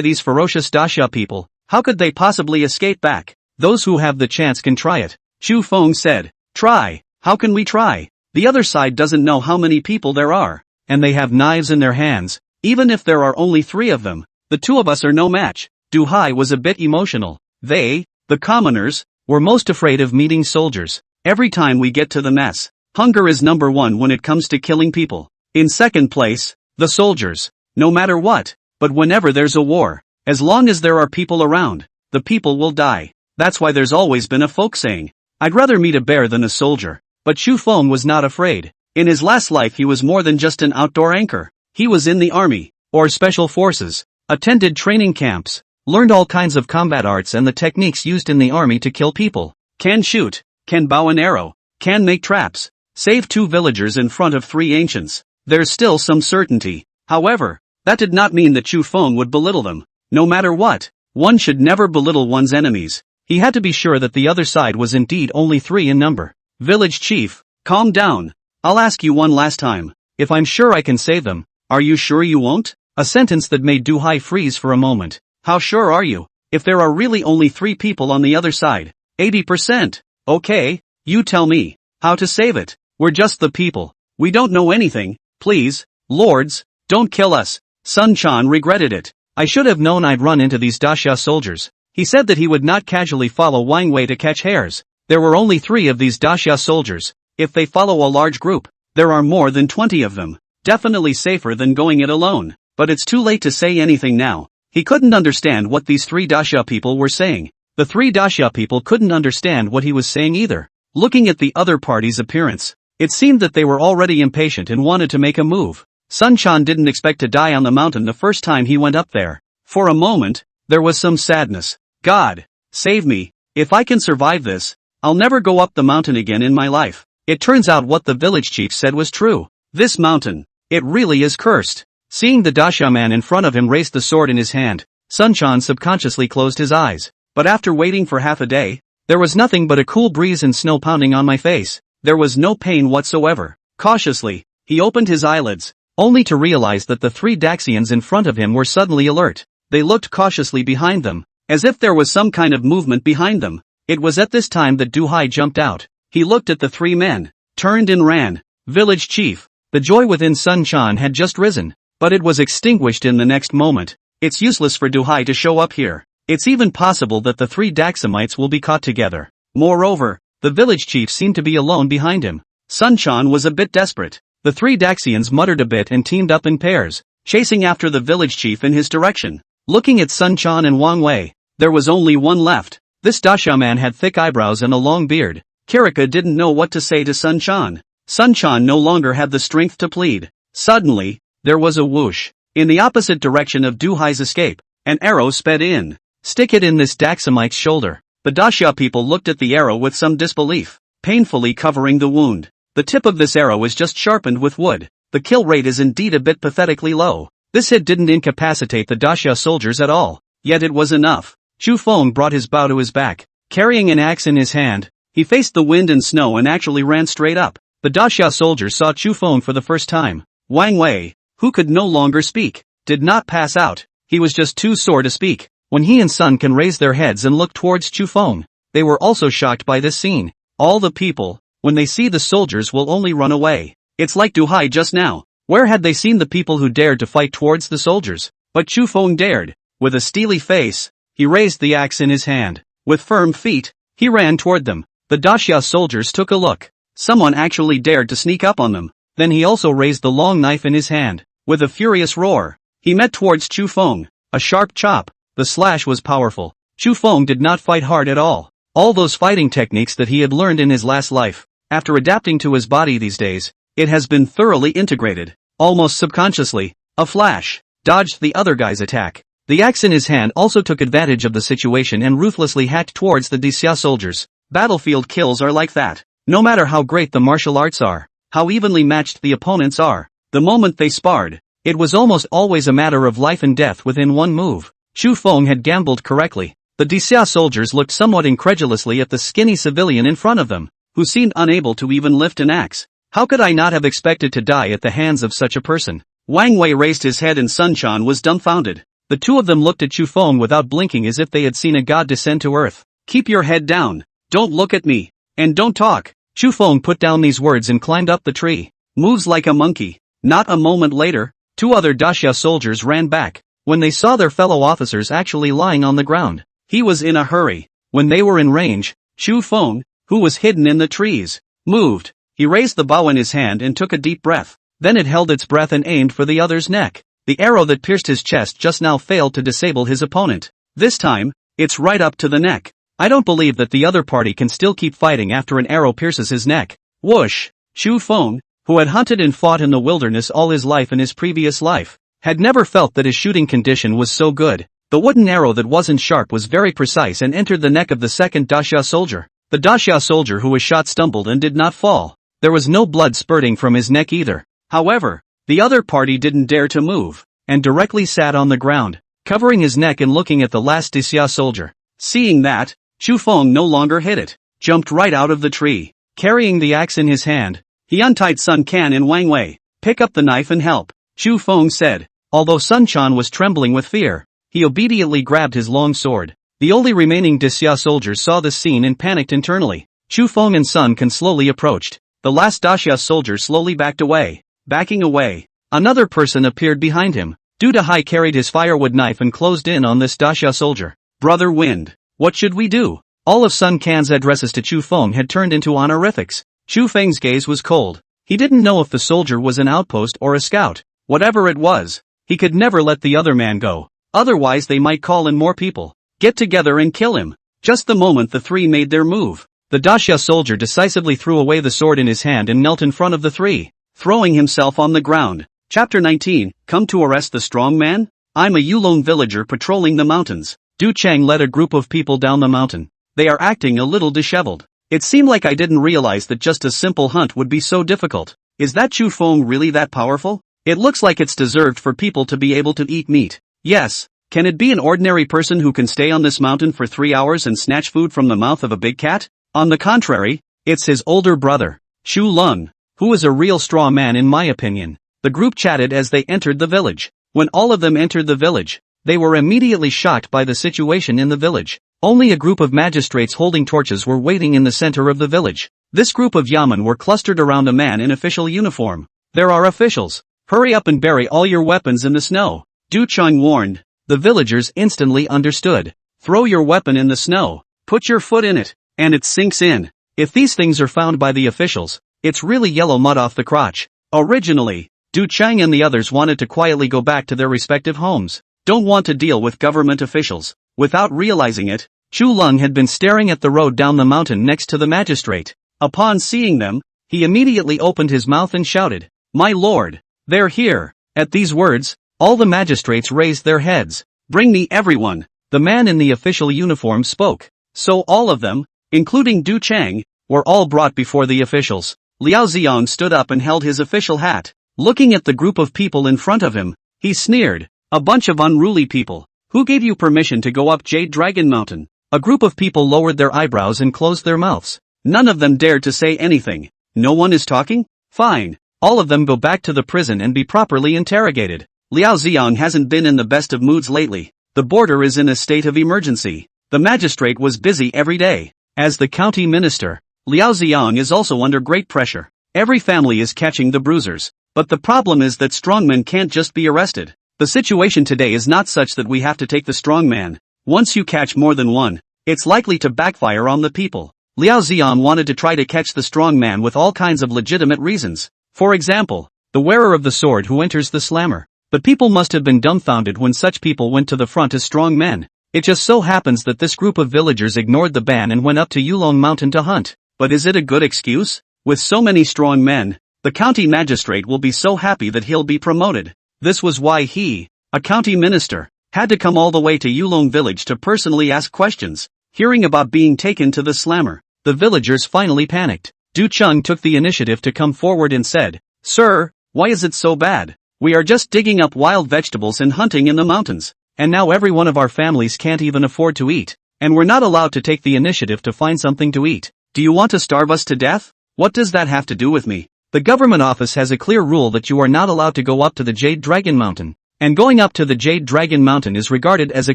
these ferocious Daxia people, how could they possibly escape back? Those who have the chance can try it. Chu Feng said, try. How can we try? The other side doesn't know how many people there are. And they have knives in their hands. Even if there are only 3 of them, the 2 of us are no match. Du Hai was a bit emotional. They, the commoners, were most afraid of meeting soldiers. Every time we get to the mess, hunger is number 1 when it comes to killing people. In second place, the soldiers. No matter what, but whenever there's a war, as long as there are people around, the people will die. That's why there's always been a folk saying, I'd rather meet a bear than a soldier. But Chu Feng was not afraid. In his last life he was more than just an outdoor anchor. He was in the army, or special forces, attended training camps, learned all kinds of combat arts and the techniques used in the army to kill people. Can shoot, can bow an arrow, can make traps, save 2 villagers in front of 3 ancients. There's still some certainty. However, That did not mean that Chu Feng would belittle them. No matter what, one should never belittle one's enemies. He had to be sure that the other side was indeed only 3 in number. Village chief, calm down. I'll ask you one last time. If I'm sure I can save them, are you sure you won't? A sentence that made Du Hai freeze for a moment. How sure are you? If there are really only 3 people on the other side. 80%. Okay, you tell me. How to save it? We're just the people. We don't know anything. Please, lords, don't kill us. Sun Quan regretted it. I should have known I'd run into these Daxia soldiers. He said that he would not casually follow Wang Wei to catch hares. There were only 3 of these Daxia soldiers. If they follow a large group, there are more than 20 of them. Definitely safer than going it alone. But it's too late to say anything now. He couldn't understand what these 3 Daxia people were saying. The 3 Daxia people couldn't understand what he was saying either. Looking at the other party's appearance, it seemed that they were already impatient and wanted to make a move. Sun Quan didn't expect to die on the mountain the first time he went up there. For a moment, there was some sadness. God, save me. If I can survive this, I'll never go up the mountain again in my life. It turns out what the village chief said was true. This mountain, it really is cursed. Seeing the Daxia man in front of him raise the sword in his hand, Sun Quan subconsciously closed his eyes. But after waiting for half a day, there was nothing but a cool breeze and snow pounding on my face. There was no pain whatsoever. Cautiously, he opened his eyelids, only to realize that the 3 Daxians in front of him were suddenly alert. They looked cautiously behind them, as if there was some kind of movement behind them. It was at this time that Du Hai jumped out. He looked at the 3 men, turned and ran. Village chief. The joy within Sun Quan had just risen, but it was extinguished in the next moment. It's useless for Du Hai to show up here. It's even possible that the 3 Daxamites will be caught together. Moreover, the village chief seemed to be alone behind him. Sun Quan was a bit desperate. The 3 Daxians muttered a bit and teamed up in pairs, chasing after the village chief in his direction. Looking at Sun Quan and Wang Wei, there was only one left. This Daxia man had thick eyebrows and a long beard. Kirika didn't know what to say to Sun Quan. Sun Quan no longer had the strength to plead. Suddenly, there was a whoosh. In the opposite direction of Du Hai's escape, an arrow sped in. Stick it in this Daxamite's shoulder. The Daxia people looked at the arrow with some disbelief, painfully covering the wound. The tip of this arrow is just sharpened with wood. The kill rate is indeed a bit pathetically low. This hit didn't incapacitate the Daxia soldiers at all, yet it was enough. Chu Feng brought his bow to his back. Carrying an axe in his hand, he faced the wind and snow and actually ran straight up. The Daxia soldiers saw Chu Feng for the first time. Wang Wei, who could no longer speak, did not pass out. He was just too sore to speak. When he and Sun can raise their heads and look towards Chu Feng, they were also shocked by this scene. All the people, when they see the soldiers, will only run away. It's like Du Hai just now. Where had they seen the people who dared to fight towards the soldiers? But Chu Feng dared. With a steely face, he raised the axe in his hand. With firm feet, he ran toward them. The Daxia soldiers took a look. Someone actually dared to sneak up on them. Then he also raised the long knife in his hand. With a furious roar, he met towards Chu Feng. A sharp chop. The slash was powerful. Chu Feng did not fight hard at all. All those fighting techniques that he had learned in his last life, after adapting to his body these days, it has been thoroughly integrated. Almost subconsciously, a flash dodged the other guy's attack. The axe in his hand also took advantage of the situation and ruthlessly hacked towards the Daxia soldiers. Battlefield kills are like that. No matter how great the martial arts are, how evenly matched the opponents are, the moment they sparred, it was almost always a matter of life and death within one move. Chu Feng had gambled correctly. The Daxia soldiers looked somewhat incredulously at the skinny civilian in front of them, who seemed unable to even lift an axe. How could I not have expected to die at the hands of such a person? Wang Wei raised his head and Sun Quan was dumbfounded. The two of them looked at Chu Feng without blinking as if they had seen a god descend to earth. Keep your head down. Don't look at me. And don't talk. Chu Feng put down these words and climbed up the tree. Moves like a monkey. Not a moment later, 2 other Daxia soldiers ran back. When they saw their fellow officers actually lying on the ground, he was in a hurry. When they were in range, Chu Feng, who was hidden in the trees, moved. He raised the bow in his hand and took a deep breath. Then it held its breath and aimed for the other's neck. The arrow that pierced his chest just now failed to disable his opponent. This time, it's right up to the neck. I don't believe that the other party can still keep fighting after an arrow pierces his neck. Whoosh! Chu Feng, who had hunted and fought in the wilderness all his life in his previous life, had never felt that his shooting condition was so good. The wooden arrow that wasn't sharp was very precise and entered the neck of the second Daxia soldier. The Daxia soldier who was shot stumbled and did not fall. There was no blood spurting from his neck either. However, the other party didn't dare to move. and directly sat on the ground, covering his neck and looking at the last Disya soldier. Seeing that, Chu Feng no longer hid it, jumped right out of the tree. Carrying the axe in his hand, he untied Sun Can and Wang Wei. Pick up the knife and help, Chu Feng said. Although Sun Quan was trembling with fear, he obediently grabbed his long sword. The only remaining Disya soldiers saw this scene and panicked internally. Chu Feng and Sun Can slowly approached. The last Dasya soldier slowly backed away. Backing away, another person appeared behind him. Du Dahai carried his firewood knife and closed in on this Dasya soldier. Brother Wind, what should we do? All of Sun Can's addresses to Chu Feng had turned into honorifics. Chu Feng's gaze was cold. He didn't know if the soldier was an outpost or a scout. Whatever it was, he could never let the other man go. Otherwise they might call in more people, get together and kill him. Just the moment the three made their move, the Dasya soldier decisively threw away the sword in his hand and knelt in front of the three, throwing himself on the ground. Chapter 19, Come to arrest the strong man? I'm a Yulong villager patrolling the mountains. Du Chang led a group of people down the mountain. They are acting a little disheveled. It seemed like I didn't realize that just a simple hunt would be so difficult. Is that Chu Feng really that powerful? It looks like it's deserved for people to be able to eat meat. Yes. Can it be an ordinary person who can stay on this mountain for 3 hours and snatch food from the mouth of a big cat? On the contrary, it's his older brother, Chu Lung, who is a real straw man in my opinion. The group chatted as they entered the village. When all of them entered the village, they were immediately shocked by the situation in the village. Only a group of magistrates holding torches were waiting in the center of the village. This group of yamen were clustered around a man in official uniform. There are officials. Hurry up and bury all your weapons in the snow, Du Chang warned. The villagers instantly understood. Throw your weapon in the snow, put your foot in it, and it sinks in. If these things are found by the officials, it's really yellow mud off the crotch. Originally, Du Chang and the others wanted to quietly go back to their respective homes. Don't want to deal with government officials. Without realizing it, Chu Lung had been staring at the road down the mountain next to the magistrate. Upon seeing them, he immediately opened his mouth and shouted, "My lord, they're here." At these words, all the magistrates raised their heads. "Bring me everyone," the man in the official uniform spoke. So all of them, including Du Chang, were all brought before the officials. Liao Xiong stood up and held his official hat. Looking at the group of people in front of him, he sneered, "A bunch of unruly people. Who gave you permission to go up Jade Dragon Mountain?" A group of people lowered their eyebrows and closed their mouths. None of them dared to say anything. No one is talking? Fine. All of them go back to the prison and be properly interrogated. Liao Xiong hasn't been in the best of moods lately. The border is in a state of emergency. The magistrate was busy every day. As the county minister, Liao Xiong is also under great pressure. Every family is catching the bruisers. But the problem is that strongmen can't just be arrested. The situation today is not such that we have to take the strongman. Once you catch more than one, it's likely to backfire on the people. Liao Xiong wanted to try to catch the strongman with all kinds of legitimate reasons. For example, the wearer of the sword who enters the slammer. But people must have been dumbfounded when such people went to the front as strong men. It just so happens that this group of villagers ignored the ban and went up to Yulong Mountain to hunt. But is it a good excuse? With so many strong men, the county magistrate will be so happy that he'll be promoted. This was why he, a county minister, had to come all the way to Yulong village to personally ask questions. Hearing about being taken to the slammer, the villagers finally panicked. Du Cheng took the initiative to come forward and said, "Sir, why is it so bad? We are just digging up wild vegetables and hunting in the mountains. And now every one of our families can't even afford to eat. And we're not allowed to take the initiative to find something to eat. Do you want to starve us to death? What does that have to do with me? The government office has a clear rule that you are not allowed to go up to the Jade Dragon Mountain. And going up to the Jade Dragon Mountain is regarded as a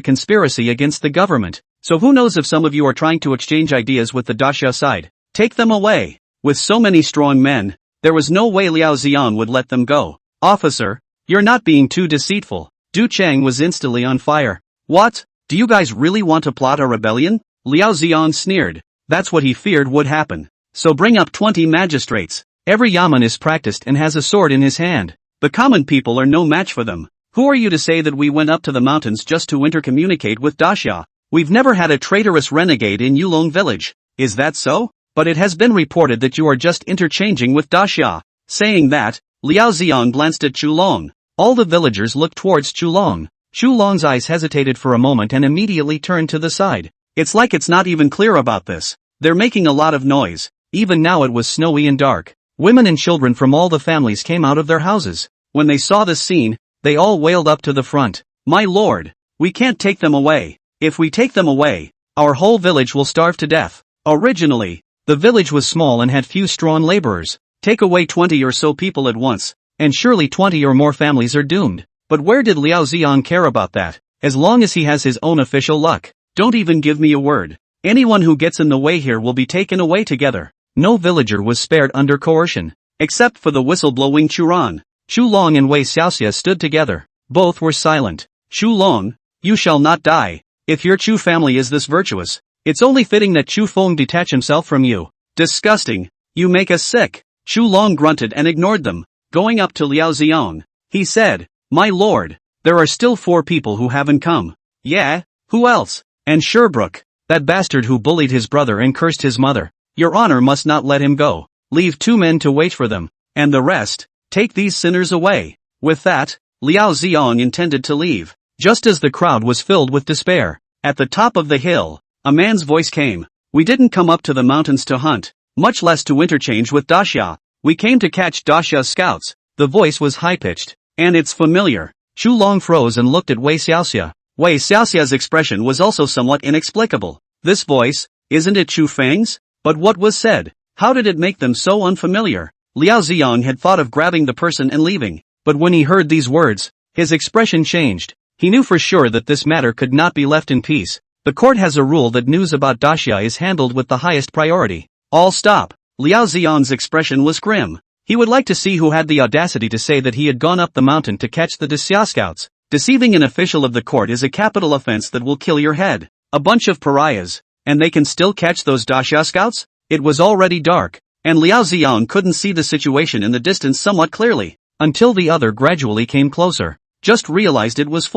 conspiracy against the government. So who knows if some of you are trying to exchange ideas with the Dasha side. Take them away." With so many strong men, there was no way Liao Xiong would let them go. "Officer, you're not being too deceitful." Du Chang was instantly on fire. "What? Do you guys really want to plot a rebellion?" Liao Xiong sneered. That's what he feared would happen. "So bring up 20 magistrates. Every yamen is practiced and has a sword in his hand. The common people are no match for them. Who are you to say that we went up to the mountains just to intercommunicate with Dasha? We've never had a traitorous renegade in Yulong village. Is that so? But it has been reported that you are just interchanging with Dasha." Saying that, Liao Xiong glanced at Chulong. All the villagers looked towards Chulong. Chulong's eyes hesitated for a moment and immediately turned to the side. It's like it's not even clear about this. They're making a lot of noise. Even now it was snowy and dark. Women and children from all the families came out of their houses. When they saw this scene, They all wailed up to the front. My lord, we can't take them away. If we take them away, our whole village will starve to death. Originally, the village was small and had few strong laborers. Take away 20 or so people at once, and surely 20 or more families are doomed. But where did Liao Xiang care about that? As long as he has his own official luck. Don't even give me a word. Anyone who gets in the way here will be taken away together. No villager was spared under coercion, except for the whistle-blowing Churan. Chu Long and Wei Xiaoxia stood together. Both were silent. Chu Long, you shall not die. If your Chu family is this virtuous, it's only fitting that Chu Feng detach himself from you. Disgusting. You make us sick. Chu Long grunted and ignored them. Going up to Liao Xiang, he said, My lord, there are still 4 people who haven't come. Yeah? Who else? And Sherbrooke, that bastard who bullied his brother and cursed his mother. Your honor must not let him go. Leave 2 men to wait for them. And the rest, take these sinners away. With that, Liao Xiang intended to leave. Just as the crowd was filled with despair, at the top of the hill, a man's voice came. We didn't come up to the mountains to hunt, much less to interchange with Daxia. We came to catch Daxia's scouts. The voice was high-pitched, and it's familiar. Chu Long froze and looked at Wei Xiaoxia. Wei Xiaoxia's expression was also somewhat inexplicable. This voice, isn't it Chu Feng's? But what was said? How did it make them so unfamiliar? Liao Xiang had thought of grabbing the person and leaving, but when he heard these words, his expression changed. He knew for sure that this matter could not be left in peace. The court has a rule that news about Daxia is handled with the highest priority. All stop. Liao Xiang's expression was grim. He would like to see who had the audacity to say that he had gone up the mountain to catch the Daxia scouts. Deceiving an official of the court is a capital offense that will kill your head. A bunch of pariahs, and they can still catch those Daxia scouts? It was already dark, and Liao Xiang couldn't see the situation in the distance somewhat clearly, until the other gradually came closer. Just realized it was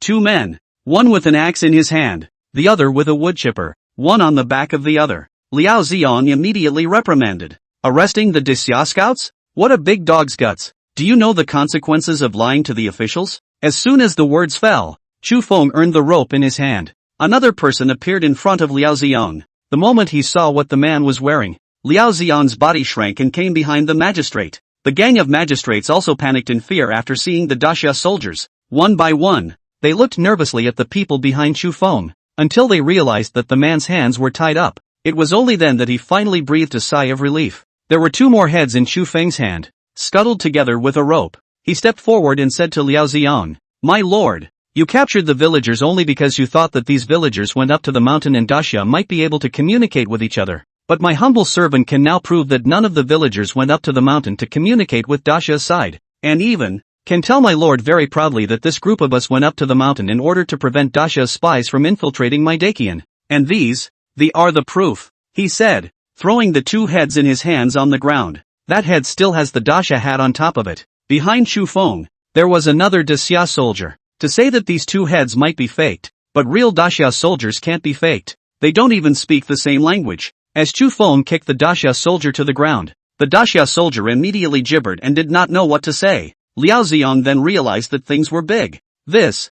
2 men. One with an axe in his hand, the other with a wood chipper, one on the back of the other. Liao Xiang immediately reprimanded. Arresting the Daxia scouts? What a big dog's guts. Do you know the consequences of lying to the officials? As soon as the words fell, Chu Feng earned the rope in his hand. Another person appeared in front of Liao Xiang. The moment he saw what the man was wearing, Liao Xiang's body shrank and came behind the magistrate. The gang of magistrates also panicked in fear after seeing the Daxia soldiers. One by one, they looked nervously at the people behind Chu Feng, until they realized that the man's hands were tied up. It was only then that he finally breathed a sigh of relief. There were 2 more heads in Chu Feng's hand, scuttled together with a rope. He stepped forward and said to Liao Xiang, My lord, you captured the villagers only because you thought that these villagers went up to the mountain and Daxia might be able to communicate with each other. But my humble servant can now prove that none of the villagers went up to the mountain to communicate with Daxia's side, and even can tell my lord very proudly that this group of us went up to the mountain in order to prevent Daxia's spies from infiltrating my Dakian. And these are the proof, he said, throwing the 2 heads in his hands on the ground. That head still has the Daxia hat on top of it. Behind Chu Feng, there was another Daxia soldier. To say that these 2 heads might be faked, but real Daxia soldiers can't be faked. They don't even speak the same language. As Chu Feng kicked the Daxia soldier to the ground, the Daxia soldier immediately gibbered and did not know what to say. Liao Xiang then realized that things were big. This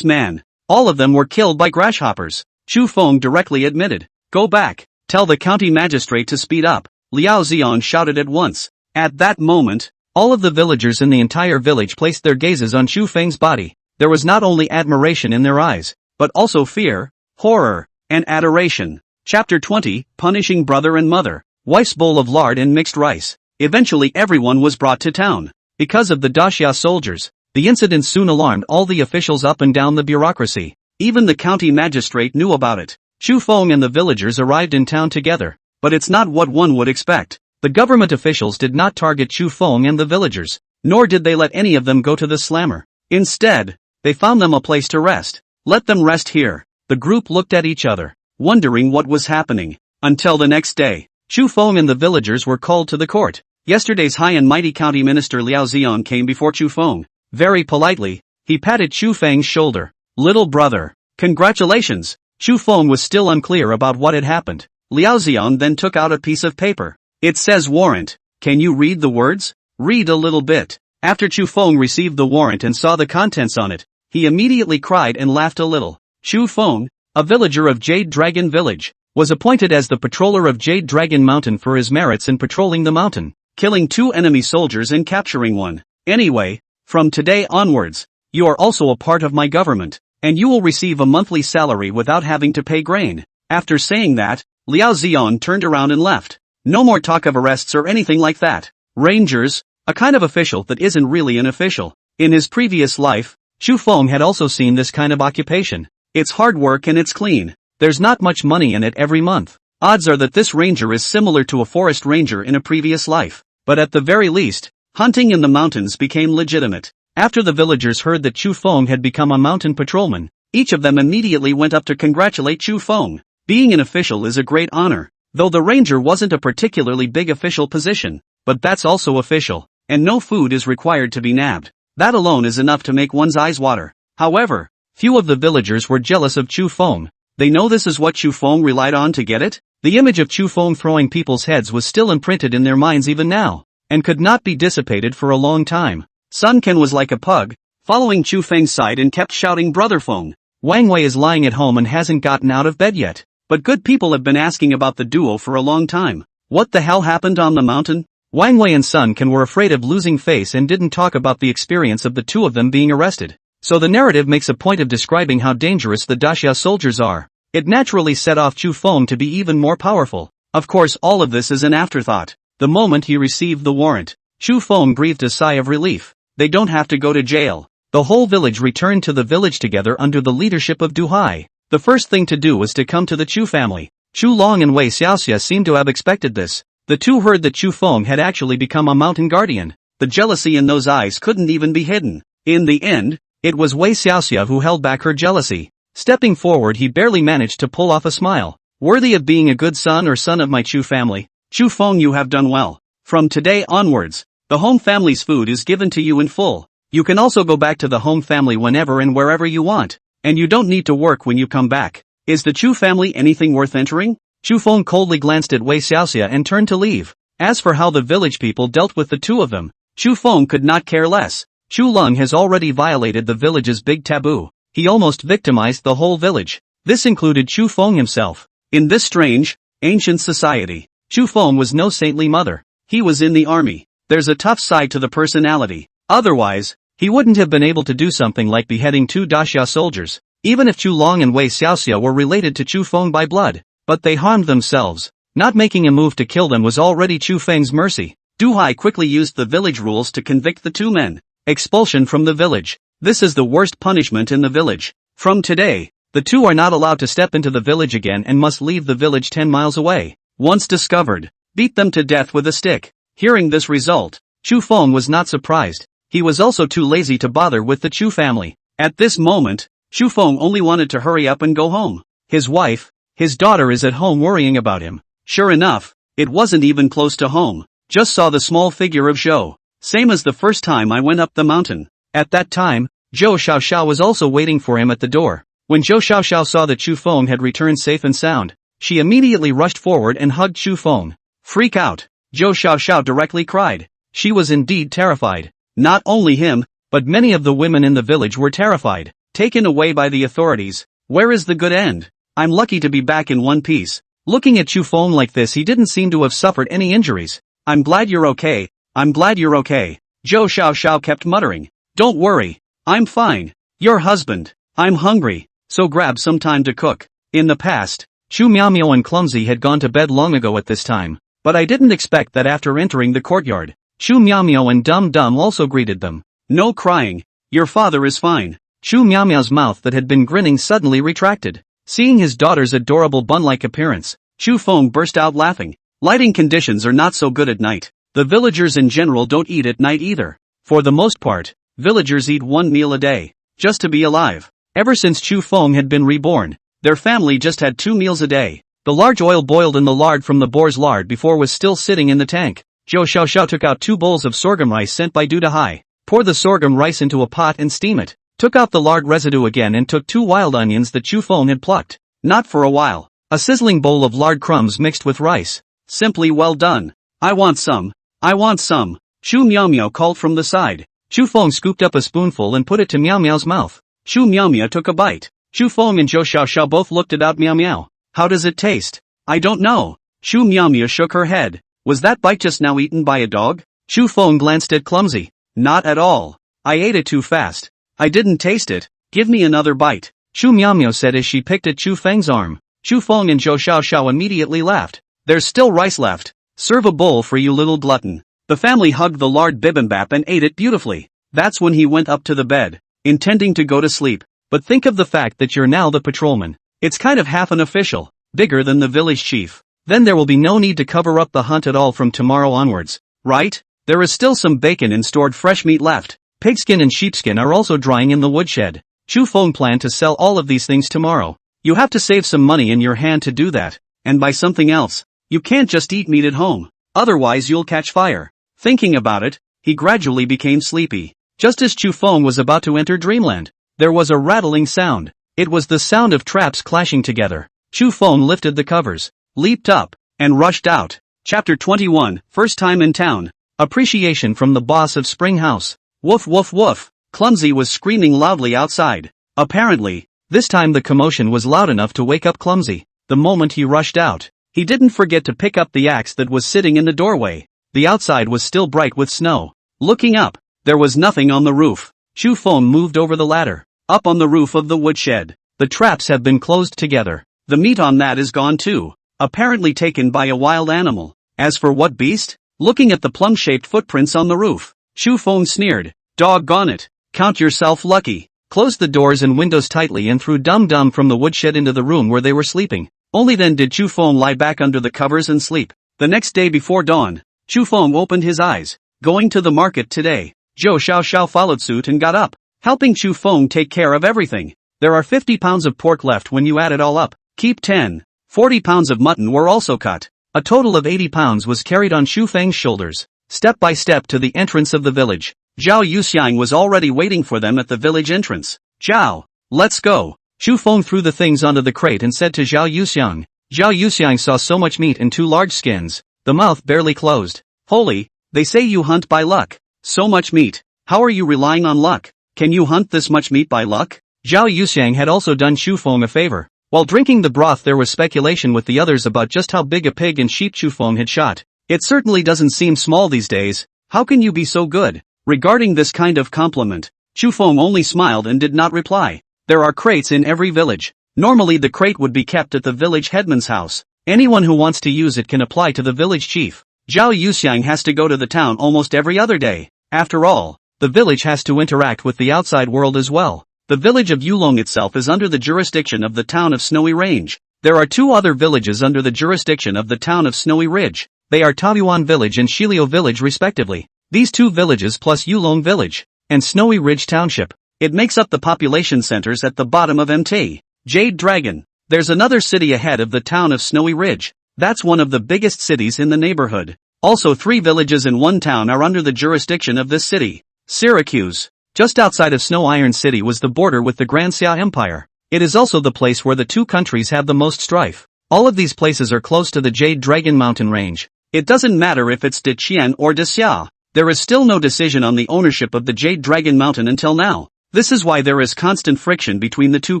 man. All of them were killed by grasshoppers. Chu Feng directly admitted. Go back. Tell the county magistrate to speed up. Liao Xiang shouted at once. At that moment, all of the villagers in the entire village placed their gazes on Chu Feng's body. There was not only admiration in their eyes, but also fear, horror, and adoration. Chapter 20, Punishing Brother and Mother. Wife's bowl of lard and mixed rice. Eventually everyone was brought to town. Because of the Daxia soldiers, the incident soon alarmed all the officials up and down the bureaucracy. Even the county magistrate knew about it. Chu Feng and the villagers arrived in town together. But it's not what one would expect. The government officials did not target Chu Feng and the villagers, nor did they let any of them go to the slammer. Instead, they found them a place to rest. Let them rest here. The group looked at each other, wondering what was happening. Until the next day, Chu Feng and the villagers were called to the court. Yesterday's high and mighty county minister Liao Xiang came before Chu Feng. Very politely, he patted Chu Feng's shoulder. Little brother, congratulations. Chu Feng was still unclear about what had happened. Liao Xiang then took out a piece of paper. It says warrant. Can you read the words? Read a little bit. After Chu Feng received the warrant and saw the contents on it, he immediately cried and laughed a little. Chu Feng, a villager of Jade Dragon Village, was appointed as the patroller of Jade Dragon Mountain for his merits in patrolling the mountain, killing 2 enemy soldiers and capturing 1. Anyway, From today onwards, you are also a part of my government, and you will receive a monthly salary without having to pay grain. After saying that, Liao Xian turned around and left. No more talk of arrests or anything like that. Rangers, a kind of official that isn't really an official. In his previous life, Xu Feng had also seen this kind of occupation. It's hard work and it's clean. There's not much money in it every month. Odds are that this ranger is similar to a forest ranger in a previous life. But at the very least, hunting in the mountains became legitimate. After the villagers heard that Xu Feng had become a mountain patrolman, each of them immediately went up to congratulate Xu Feng. Being an official is a great honor, though the ranger wasn't a particularly big official position, but that's also official, and no food is required to be nabbed. That alone is enough to make one's eyes water. However, few of the villagers were jealous of Xu Feng. They know this is what Xu Feng relied on to get it. The image of Xu Feng throwing people's heads was still imprinted in their minds even now, and could not be dissipated for a long time. Sun Ken was like a pug, following Xu Feng's side and kept shouting, "Brother Feng." Wang Wei is lying at home and hasn't gotten out of bed yet. But good people have been asking about the duo for a long time. What the hell happened on the mountain? Wang Wei and Sun Ken were afraid of losing face and didn't talk about the experience of the two of them being arrested. So the narrative makes a point of describing how dangerous the Daxia soldiers are. It naturally set off Xu Feng to be even more powerful. Of course, all of this is an afterthought. The moment he received the warrant, Xu Feng breathed a sigh of relief. They don't have to go to jail. The whole village returned to the village together under the leadership of Du Hai. The first thing to do was to come to the Chu family. Chu Long and Wei Xiaoxia seemed to have expected this. The two heard that Xu Feng had actually become a mountain guardian. The jealousy in those eyes couldn't even be hidden. In the end, it was Wei Xiaoxia who held back her jealousy. Stepping forward, he barely managed to pull off a smile. Worthy of being a good son or son of my Chu family, Xu Feng, you have done well. From today onwards, the home family's food is given to you in full. You can also go back to the home family whenever and wherever you want. And you don't need to work when you come back. Is the Chu family anything worth entering? Xu Feng coldly glanced at Wei Xiaoxia and turned to leave. As for how the village people dealt with the two of them, Xu Feng could not care less. Xu Leng has already violated the village's big taboo. He almost victimized the whole village. This included Xu Feng himself. In this strange, ancient society, Xu Feng was no saintly mother. He was in the army. There's a tough side to the personality. Otherwise, he wouldn't have been able to do something like beheading two Daxia soldiers, even if Chu Long and Wei Xiaoxia were related to Xu Feng by blood. But they harmed themselves. Not making a move to kill them was already Xu Feng's mercy. Du Hai quickly used the village rules to convict the two men. Expulsion from the village. This is the worst punishment in the village. From today, the two are not allowed to step into the village again and must leave the village 10 miles away. Once discovered, beat them to death with a stick. Hearing this result, Xu Feng was not surprised. He was also too lazy to bother with the Chu family. At this moment, Xu Feng only wanted to hurry up and go home. His wife, his daughter is at home worrying about him. Sure enough, it wasn't even close to home. Just saw the small figure of Zhou. Same as the first time I went up the mountain. At that time, Zhou Xiaoxiao was also waiting for him at the door. When Zhou Xiaoxiao saw that Xu Feng had returned safe and sound, she immediately rushed forward and hugged Xu Feng. Freak out, Zhou Xiaoxiao directly cried. She was indeed terrified. Not only him, but many of the women in the village were terrified. Taken away by the authorities. Where is the good end? I'm lucky to be back in one piece. Looking at Xu Feng like this, he didn't seem to have suffered any injuries. I'm glad you're okay. I'm glad you're okay. Zhou Xiaoxiao kept muttering. Don't worry. I'm fine. Your husband. I'm hungry, so grab some time to cook. In the past, Xu Miaomiao and Clumsy had gone to bed long ago at this time. But I didn't expect that after entering the courtyard, Xu Miaomiao and Dum Dum also greeted them. No crying. Your father is fine. Xu Miaomiao's mouth that had been grinning suddenly retracted. Seeing his daughter's adorable bun-like appearance, Xu Feng burst out laughing. Lighting conditions are not so good at night. The villagers in general don't eat at night either. For the most part, villagers eat one meal a day, just to be alive. Ever since Xu Feng had been reborn, their family just had 2 meals a day. The large oil boiled in the lard from the boar's lard before was still sitting in the tank. Zhou Xiaoxiao took out 2 bowls of sorghum rice sent by Du Hai. Pour the sorghum rice into a pot and steam it. Took out the lard residue again and took 2 wild onions that Xu Feng had plucked. Not for a while. A sizzling bowl of lard crumbs mixed with rice. Simply well done. I want some. I want some. Xu Miaomiao called from the side. Xu Feng scooped up a spoonful and put it to Miao Miao's mouth. Xu Miaomiao took a bite. Xu Feng and Zhou Xiaoxiao both looked at Miao Miao. How does it taste? I don't know. Xu Miaomiao shook her head. Was that bite just now eaten by a dog? Xu Feng glanced at Clumsy. Not at all. I ate it too fast. I didn't taste it. Give me another bite. Chu Miao said as she picked at Chu Feng's arm. Chu Feng and Zhou Xiao immediately laughed. There's still rice left. Serve a bowl for you little glutton. The family hugged the lard bibimbap and ate it beautifully. That's when he went up to the bed, intending to go to sleep. But think of the fact that you're now the patrolman. It's kind of half an official, bigger than the village chief. Then there will be no need to cover up the hunt at all from tomorrow onwards, right? There is still some bacon and stored fresh meat left. Pigskin and sheepskin are also drying in the woodshed. Chu Feng planned to sell all of these things tomorrow. You have to save some money in your hand to do that, and buy something else. You can't just eat meat at home, otherwise you'll catch fire. Thinking about it, he gradually became sleepy. Just as Chu Feng was about to enter dreamland, there was a rattling sound. It was the sound of traps clashing together. Chu Feng lifted the covers, leaped up, and rushed out. Chapter 21, First Time in Town. Appreciation from the boss of Spring House. Woof woof woof. Clumsy was screaming loudly outside. Apparently, this time the commotion was loud enough to wake up Clumsy. The moment he rushed out, he didn't forget to pick up the axe that was sitting in the doorway. The outside was still bright with snow. Looking up, there was nothing on the roof. Chu Feng moved over the ladder. Up on the roof of the woodshed, the traps have been closed together. The meat on that is gone too, apparently taken by a wild animal. As for what beast? Looking at the plum-shaped footprints on the roof, Chu Feng sneered. Doggone it. Count yourself lucky. Closed the doors and windows tightly and threw Dum Dum from the woodshed into the room where they were sleeping. Only then did Chu Feng lie back under the covers and sleep. The next day before dawn, Chu Feng opened his eyes. Going to the market today. Zhou Xiao followed suit and got up, helping Chu Feng take care of everything. There are 50 pounds of pork left when you add it all up. Keep 10. 40 pounds of mutton were also cut. A total of 80 pounds was carried on Chu Feng's shoulders, step by step to the entrance of the village. Zhao Yuxiang was already waiting for them at the village entrance. Zhao, let's go. Chu Feng threw the things onto the crate and said to Zhao Yuxiang. Zhao Yuxiang saw so much meat and 2 large skins, the mouth barely closed. Holy, they say you hunt by luck. So much meat. How are you relying on luck? Can you hunt this much meat by luck? Zhao Yuxiang had also done Chu Feng a favor. While drinking the broth there was speculation with the others about just how big a pig and sheep Chu Feng had shot. It certainly doesn't seem small these days. How can you be so good? Regarding this kind of compliment, Chu Feng only smiled and did not reply. There are crates in every village. Normally the crate would be kept at the village headman's house. Anyone who wants to use it can apply to the village chief. Zhao Yuxiang has to go to the town almost every other day. After all, the village has to interact with the outside world as well. The village of Yulong itself is under the jurisdiction of the town of Snowy Range. There are 2 other villages under the jurisdiction of the town of Snowy Ridge. They are Taoyuan Village and Shilio Village respectively. These 2 villages plus Yulong Village and Snowy Ridge Township. It makes up the population centers at the bottom of MT. Jade Dragon. There's another city ahead of the town of Snowy Ridge. That's one of the biggest cities in the neighborhood. Also 3 villages and 1 town are under the jurisdiction of this city. Syracuse. Just outside of Snow Iron City was the border with the Grand Xia Empire. It is also the place where the 2 countries have the most strife. All of these places are close to the Jade Dragon mountain range. It doesn't matter if it's De Qian or De Xia. There is still no decision on the ownership of the Jade Dragon Mountain until now. This is why there is constant friction between the 2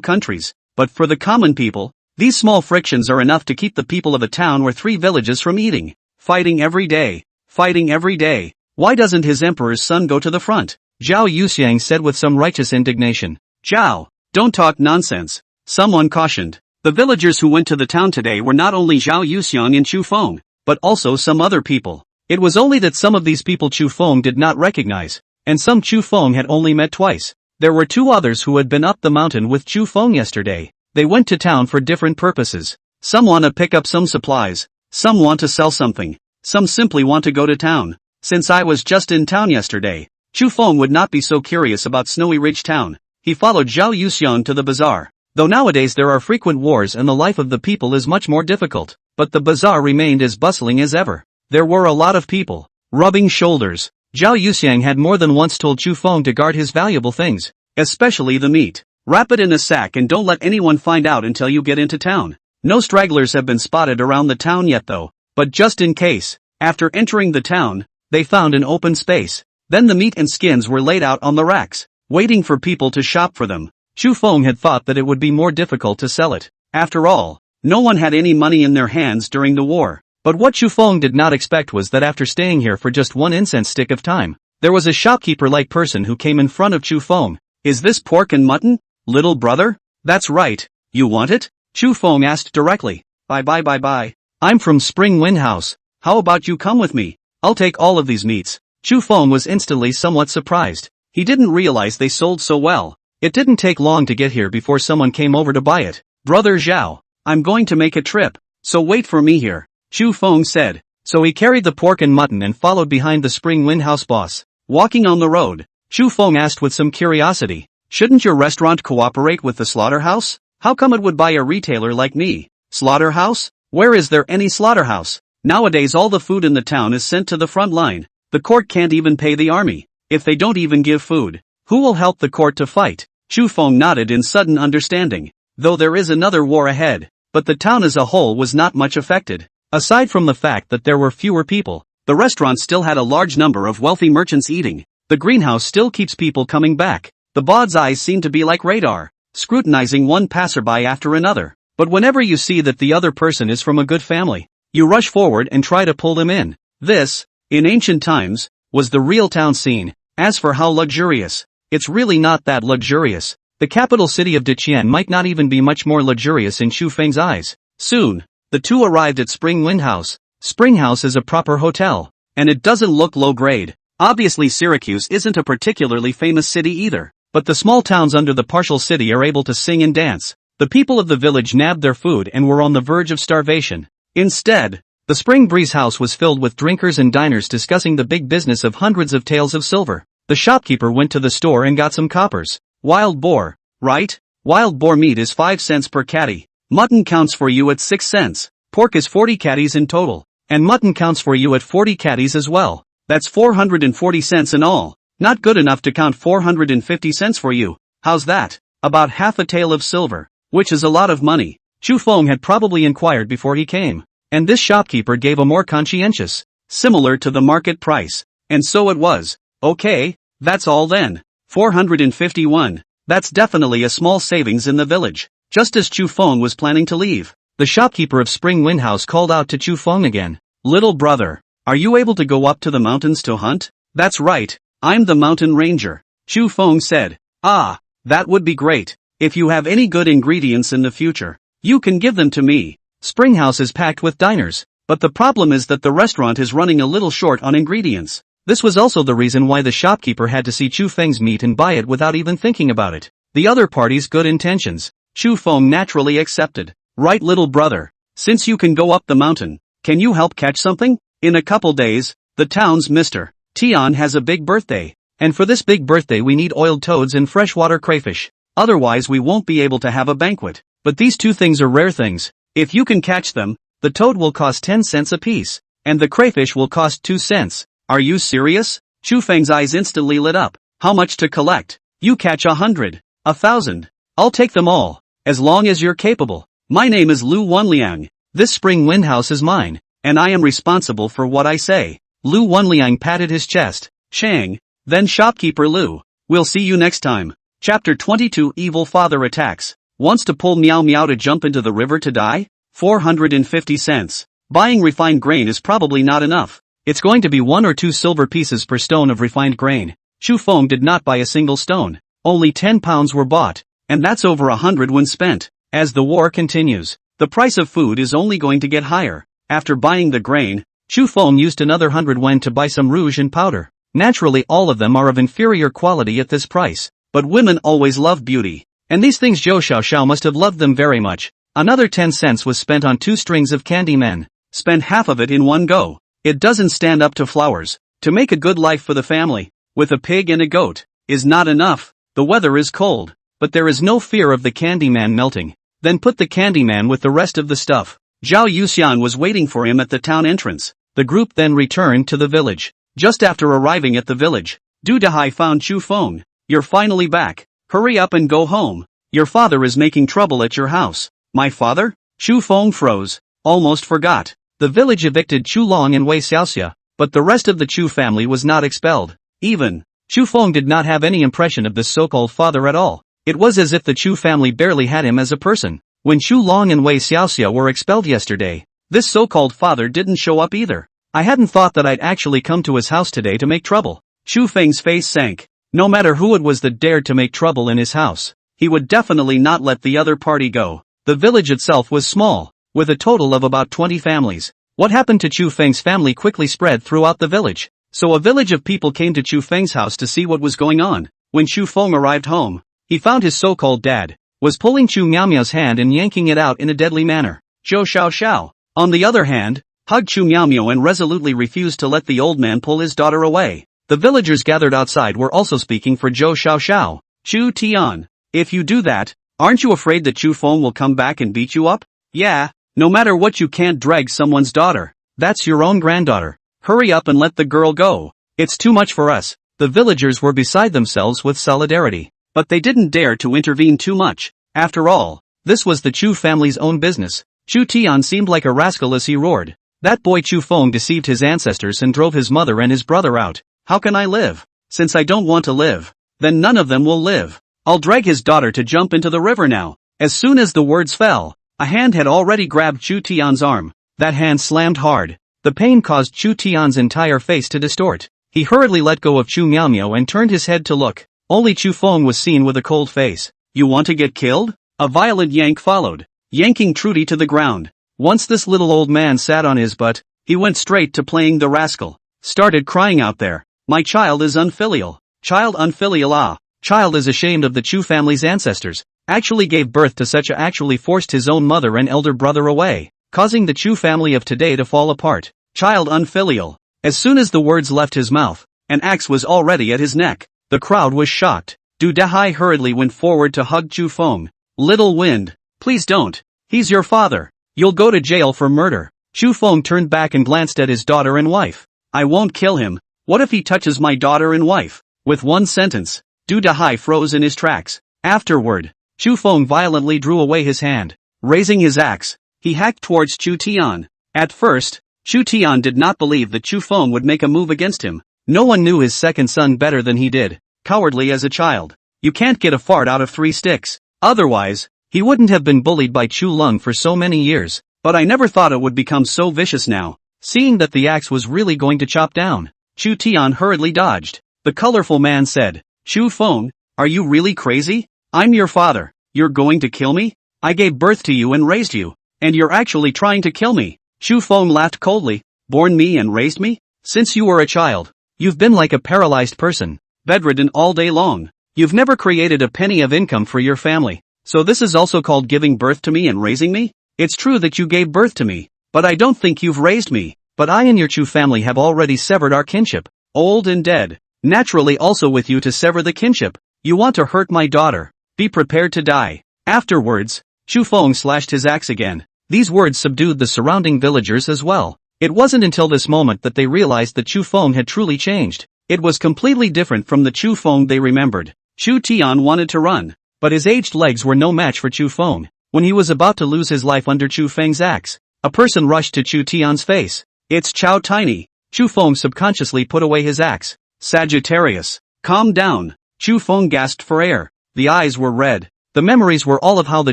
countries. But for the common people, these small frictions are enough to keep the people of a town or 3 villages from eating. Fighting every day. Fighting every day. Why doesn't his emperor's son go to the front? Zhao Yuxiang said with some righteous indignation. Zhao, don't talk nonsense. Someone cautioned. The villagers who went to the town today were not only Zhao Yuxiang and Chu Feng, but also some other people. It was only that some of these people Chu Feng did not recognize, and some Chu Feng had only met twice. There were 2 others who had been up the mountain with Chu Feng yesterday. They went to town for different purposes. Some want to pick up some supplies, some want to sell something, some simply want to go to town. Since I was just in town yesterday, Chu Feng would not be so curious about Snowy Ridge Town. He followed Zhao Yuxiang to the bazaar. Though nowadays there are frequent wars and the life of the people is much more difficult, but the bazaar remained as bustling as ever. There were a lot of people, rubbing shoulders. Zhao Yuxiang had more than once told Chu Feng to guard his valuable things, especially the meat. Wrap it in a sack and don't let anyone find out until you get into town. No stragglers have been spotted around the town yet though, but just in case. After entering the town, they found an open space. Then the meat and skins were laid out on the racks, waiting for people to shop for them. Chu Feng had thought that it would be more difficult to sell it. After all, no one had any money in their hands during the war. But what Chu Feng did not expect was that after staying here for just 1 incense stick of time, There was a shopkeeper-like person who came in front of Chu Feng. Is this pork and mutton, little brother? That's right. You want it? Chu Feng asked directly. Bye. I'm from Spring Wind House. How about you come with me? I'll take all of these meats. Chu Feng was instantly somewhat surprised. He didn't realize they sold so well. It didn't take long to get here before someone came over to buy it. Brother Zhao, I'm going to make a trip, so wait for me here, Chu Feng said. So he carried the pork and mutton and followed behind the Spring Wind House boss. Walking on the road, Chu Feng asked with some curiosity, shouldn't your restaurant cooperate with the slaughterhouse? How come it would buy a retailer like me? Slaughterhouse? Where is there any slaughterhouse? Nowadays all the food in the town is sent to the front line. The court can't even pay the army. If they don't even give food, who will help the court to fight? Chu Feng nodded in sudden understanding. Though there is another war ahead, but the town as a whole was not much affected. Aside from the fact that there were fewer people, the restaurant still had a large number of wealthy merchants eating. The greenhouse still keeps people coming back. The bod's eyes seem to be like radar, scrutinizing one passerby after another. But whenever you see that the other person is from a good family, you rush forward and try to pull them in. This, in ancient times, was the real town scene. As for how luxurious, it's really not that luxurious. The capital city of Deqian might not even be much more luxurious in Chu Feng's eyes. Soon, the two arrived at Spring Wind House. Spring House is a proper hotel, and it doesn't look low grade. Obviously Syracuse isn't a particularly famous city either, but the small towns under the partial city are able to sing and dance. The people of the village nabbed their food and were on the verge of starvation. Instead, the Spring Breeze House was filled with drinkers and diners discussing the big business of hundreds of taels of silver. The shopkeeper went to the store and got some coppers. Wild boar, right? Wild boar meat is 5 cents per catty. Mutton counts for you at 6 cents. Pork is 40 catties in total. And mutton counts for you at 40 catties as well. That's 440 cents in all. Not good enough to count 450 cents for you. How's that? About half a tael of silver, which is a lot of money. Chu Feng had probably inquired before he came. And this shopkeeper gave a more conscientious, similar to the market price. And so it was. Okay, that's all then. 451. That's definitely a small savings in the village. Just as Chu Feng was planning to leave, the shopkeeper of Spring Wind House called out to Chu Feng again. Little brother, are you able to go up to the mountains to hunt? That's right, I'm the mountain ranger, Chu Feng said. Ah, that would be great. If you have any good ingredients in the future, you can give them to me. Spring House is packed with diners, but the problem is that the restaurant is running a little short on ingredients. This was also the reason why the shopkeeper had to see Chu Feng's meat and buy it without even thinking about it. The other party's good intentions, Chu Feng naturally accepted. Right, little brother, since you can go up the mountain, can you help catch something? In a couple days, the town's Mr. Tian has a big birthday, and for this big birthday we need oiled toads and freshwater crayfish. Otherwise we won't be able to have a banquet. But these two things are rare things. If you can catch them, the toad will cost 10 cents apiece, and the crayfish will cost 2 cents. Are you serious? Chu Feng's eyes instantly lit up. How much to collect? You catch 100, 1,000. I'll take them all, as long as you're capable. My name is Lu Wenliang. This Spring Wind House is mine, and I am responsible for what I say. Lu Wenliang patted his chest. Shang, then shopkeeper Lu. We'll see you next time. Chapter 22 Evil Father Attacks. Wants to pull Meow Meow to jump into the river to die? 450 cents. Buying refined grain is probably not enough. It's going to be 1 or 2 silver pieces per stone of refined grain. Chu Feng did not buy a single stone. Only 10 pounds were bought, and that's over 100 when spent. As the war continues, the price of food is only going to get higher. After buying the grain, Chu Feng used another 100 yuan to buy some rouge and powder. Naturally all of them are of inferior quality at this price, but women always love beauty, and these things Zhou Xiaoxiao must have loved them very much. Another 10 cents was spent on 2 strings of candy men. Spend half of it in one go. It doesn't stand up to flowers. To make a good life for the family, with a pig and a goat, is not enough. The weather is cold, but there is no fear of the candy man melting. Then put the candy man with the rest of the stuff. Zhao Yuxian was waiting for him at the town entrance. The group then returned to the village. Just after arriving at the village, Du Dehai found Chu Feng. You're finally back. Hurry up and go home. Your father is making trouble at your house. My father? Chu Feng froze. Almost forgot. The village evicted Chu Long and Wei Xiaoxia, but the rest of the Chu family was not expelled. Even, Chu Feng did not have any impression of this so-called father at all. It was as if the Chu family barely had him as a person. When Chu Long and Wei Xiaoxia were expelled yesterday, this so-called father didn't show up either. I hadn't thought that I'd actually come to his house today to make trouble. Chu Feng's face sank. No matter who it was that dared to make trouble in his house, he would definitely not let the other party go. The village itself was small, with a total of about 20 families. What happened to Chu Feng's family quickly spread throughout the village. So a village of people came to Chu Feng's house to see what was going on. When Chu Feng arrived home, he found his so-called dad was pulling Chu Miaomiao's hand and yanking it out in a deadly manner. Zhou Xiaoxiao, on the other hand, hugged Chu Miaomiao and resolutely refused to let the old man pull his daughter away. The villagers gathered outside were also speaking for Zhou Xiaoxiao. Chu Tian, if you do that, aren't you afraid that Chu Feng will come back and beat you up? Yeah, no matter what, you can't drag someone's daughter. That's your own granddaughter. Hurry up and let the girl go. It's too much for us. The villagers were beside themselves with solidarity. But they didn't dare to intervene too much. After all, this was the Chu family's own business. Chu Tian seemed like a rascal as he roared. That boy Chu Feng deceived his ancestors and drove his mother and his brother out. How can I live? Since I don't want to live, then none of them will live. I'll drag his daughter to jump into the river now. As soon as the words fell, a hand had already grabbed Chu Tian's arm. That hand slammed hard. The pain caused Chu Tian's entire face to distort. He hurriedly let go of Chu Miaomiao and turned his head to look. Only Chu Feng was seen with a cold face. You want to get killed? A violent yank followed, yanking Trudy to the ground. Once this little old man sat on his butt, he went straight to playing the rascal. Started crying out there. My child is unfilial. Child unfilial ah. Child is ashamed of the Chu family's ancestors. Actually gave birth to such a actually forced his own mother and elder brother away, causing the Chu family of today to fall apart. Child unfilial. As soon as the words left his mouth, an axe was already at his neck. The crowd was shocked. Du Dahai hurriedly went forward to hug Chu Feng. Little Wind, please don't. He's your father. You'll go to jail for murder. Chu Feng turned back and glanced at his daughter and wife. I won't kill him. What if he touches my daughter and wife? With one sentence, Du Dahai froze in his tracks. Afterward, Chu Feng violently drew away his hand. Raising his axe, he hacked towards Chu Tian. At first, Chu Tian did not believe that Chu Feng would make a move against him. No one knew his second son better than he did. Cowardly as a child. You can't get a fart out of 3 sticks. Otherwise, he wouldn't have been bullied by Chu Lung for so many years. But I never thought it would become so vicious now. Seeing that the axe was really going to chop down, Chu Tian hurriedly dodged. The colorful man said, Chu Feng, are you really crazy? I'm your father. You're going to kill me? I gave birth to you and raised you. And you're actually trying to kill me. Chu Feng laughed coldly. Born me and raised me? Since you were a child, you've been like a paralyzed person, bedridden all day long. You've never created a penny of income for your family. So this is also called giving birth to me and raising me? It's true that you gave birth to me, but I don't think you've raised me. But I and your Chu family have already severed our kinship. Old and dead. Naturally also with you to sever the kinship. You want to hurt my daughter. Be prepared to die. Afterwards, Chu Feng slashed his axe again. These words subdued the surrounding villagers as well. It wasn't until this moment that they realized that Chu Feng had truly changed. It was completely different from the Chu Feng they remembered. Chu Tian wanted to run, but his aged legs were no match for Chu Feng. When he was about to lose his life under Chu Feng's axe, a person rushed to Chu Tian's face. It's Chow Tiny. Chu Feng subconsciously put away his axe. Sagittarius, calm down. Chu Feng gasped for air. The eyes were red. The memories were all of how the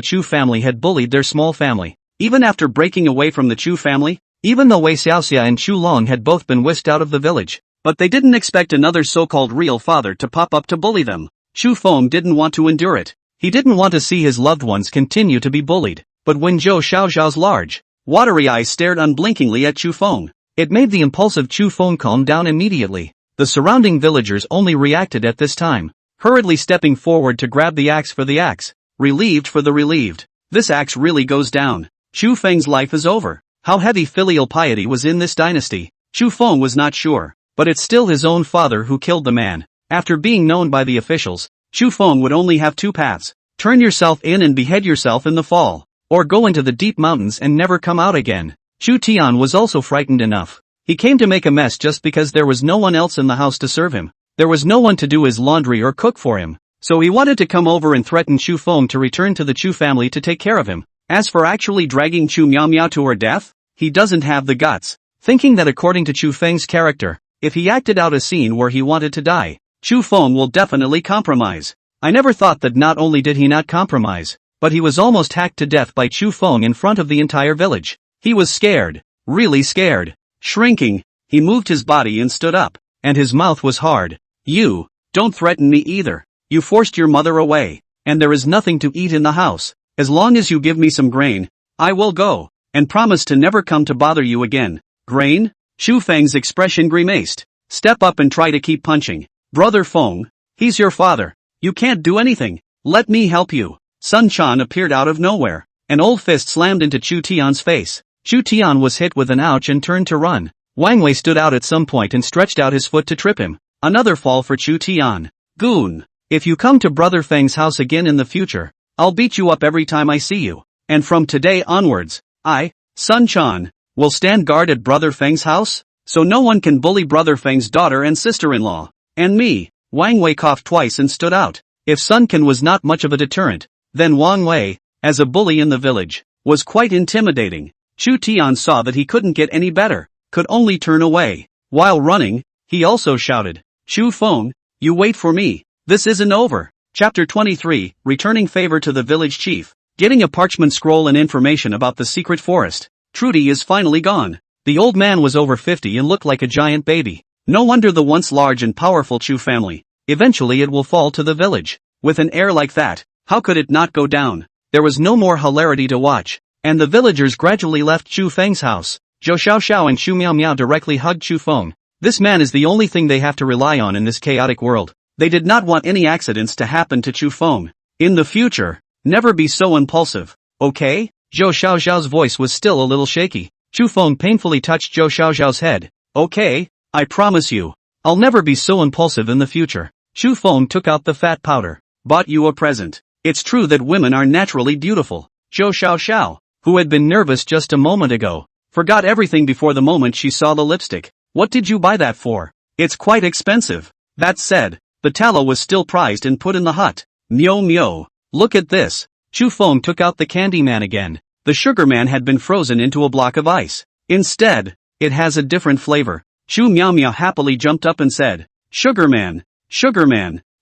Chu family had bullied their small family. Even after breaking away from the Chu family, even though Wei Xiaoxia and Chu Long had both been whisked out of the village, but they didn't expect another so-called real father to pop up to bully them. Chu Feng didn't want to endure it. He didn't want to see his loved ones continue to be bullied. But when Zhou Xiaoxiao's large, watery eyes stared unblinkingly at Chu Feng, it made the impulsive Chu Feng calm down immediately. The surrounding villagers only reacted at this time, hurriedly stepping forward to grab the axe for the axe. Relieved for the relieved. This axe really goes down. Chu Feng's life is over. How heavy filial piety was in this dynasty, Chu Feng was not sure, but it's still his own father who killed the man. After being known by the officials, Chu Feng would only have 2 paths. Turn yourself in and behead yourself in the fall, or go into the deep mountains and never come out again. Chu Tian was also frightened enough. He came to make a mess just because there was no one else in the house to serve him. There was no one to do his laundry or cook for him. So he wanted to come over and threaten Chu Feng to return to the Chu family to take care of him. As for actually dragging Chu Miaomiao to her death, he doesn't have the guts. Thinking that according to Chu Feng's character, if he acted out a scene where he wanted to die, Chu Feng will definitely compromise. I never thought that not only did he not compromise, but he was almost hacked to death by Chu Feng in front of the entire village. He was scared. Really scared. Shrinking, he moved his body and stood up, and his mouth was hard. Don't threaten me either. You forced your mother away, and there is nothing to eat in the house. As long as you give me some grain, I will go, and promise to never come to bother you again. Grain? Shu Feng's expression grimaced. Step up and try to keep punching. Brother Feng, he's your father. You can't do anything. Let me help you. Sun Quan appeared out of nowhere. An old fist slammed into Chu Tian's face. Chu Tian was hit with an ouch and turned to run. Wang Wei stood out at some point and stretched out his foot to trip him. Another fall for Chu Tian. Goon. If you come to Brother Feng's house again in the future, I'll beat you up every time I see you. And from today onwards, I, Sun Quan, will stand guard at Brother Feng's house, so no one can bully Brother Feng's daughter and sister-in-law. And me. Wang Wei coughed twice and stood out. If Sun Quan was not much of a deterrent, then Wang Wei, as a bully in the village, was quite intimidating. Chu Tian saw that he couldn't get any better, could only turn away. While running, he also shouted, Chu Feng, you wait for me. This isn't over. Chapter 23, Returning Favor to the Village Chief. Getting a parchment scroll and information about the secret forest. Trudy is finally gone. The old man was over 50 and looked like a giant baby. No wonder the once large and powerful Chu family. Eventually it will fall to the village. With an air like that, how could it not go down? There was no more hilarity to watch, and the villagers gradually left Chu Feng's house. Zhou Xiaoxiao and Xu Miao Miao directly hugged Chu Feng. This man is the only thing they have to rely on in this chaotic world. They did not want any accidents to happen to Chu Feng. In the future, never be so impulsive, okay? Zhou Xiaoxiao's voice was still a little shaky. Chu Feng painfully touched Zhou Xiaoxiao's head. Okay, I promise you. I'll never be so impulsive in the future. Chu Feng took out the fat powder. Bought you a present. It's true that women are naturally beautiful. Zhou Xiaoxiao, who had been nervous just a moment ago, forgot everything before the moment she saw the lipstick. What did you buy that for? It's quite expensive. That said, the tallow was still prized and put in the hut. Myo myo. Look at this. Chu Feng took out the candy man again. The sugar man had been frozen into a block of ice. Instead, it has a different flavor. Chu Miao Miao happily jumped up and said, Sugar man,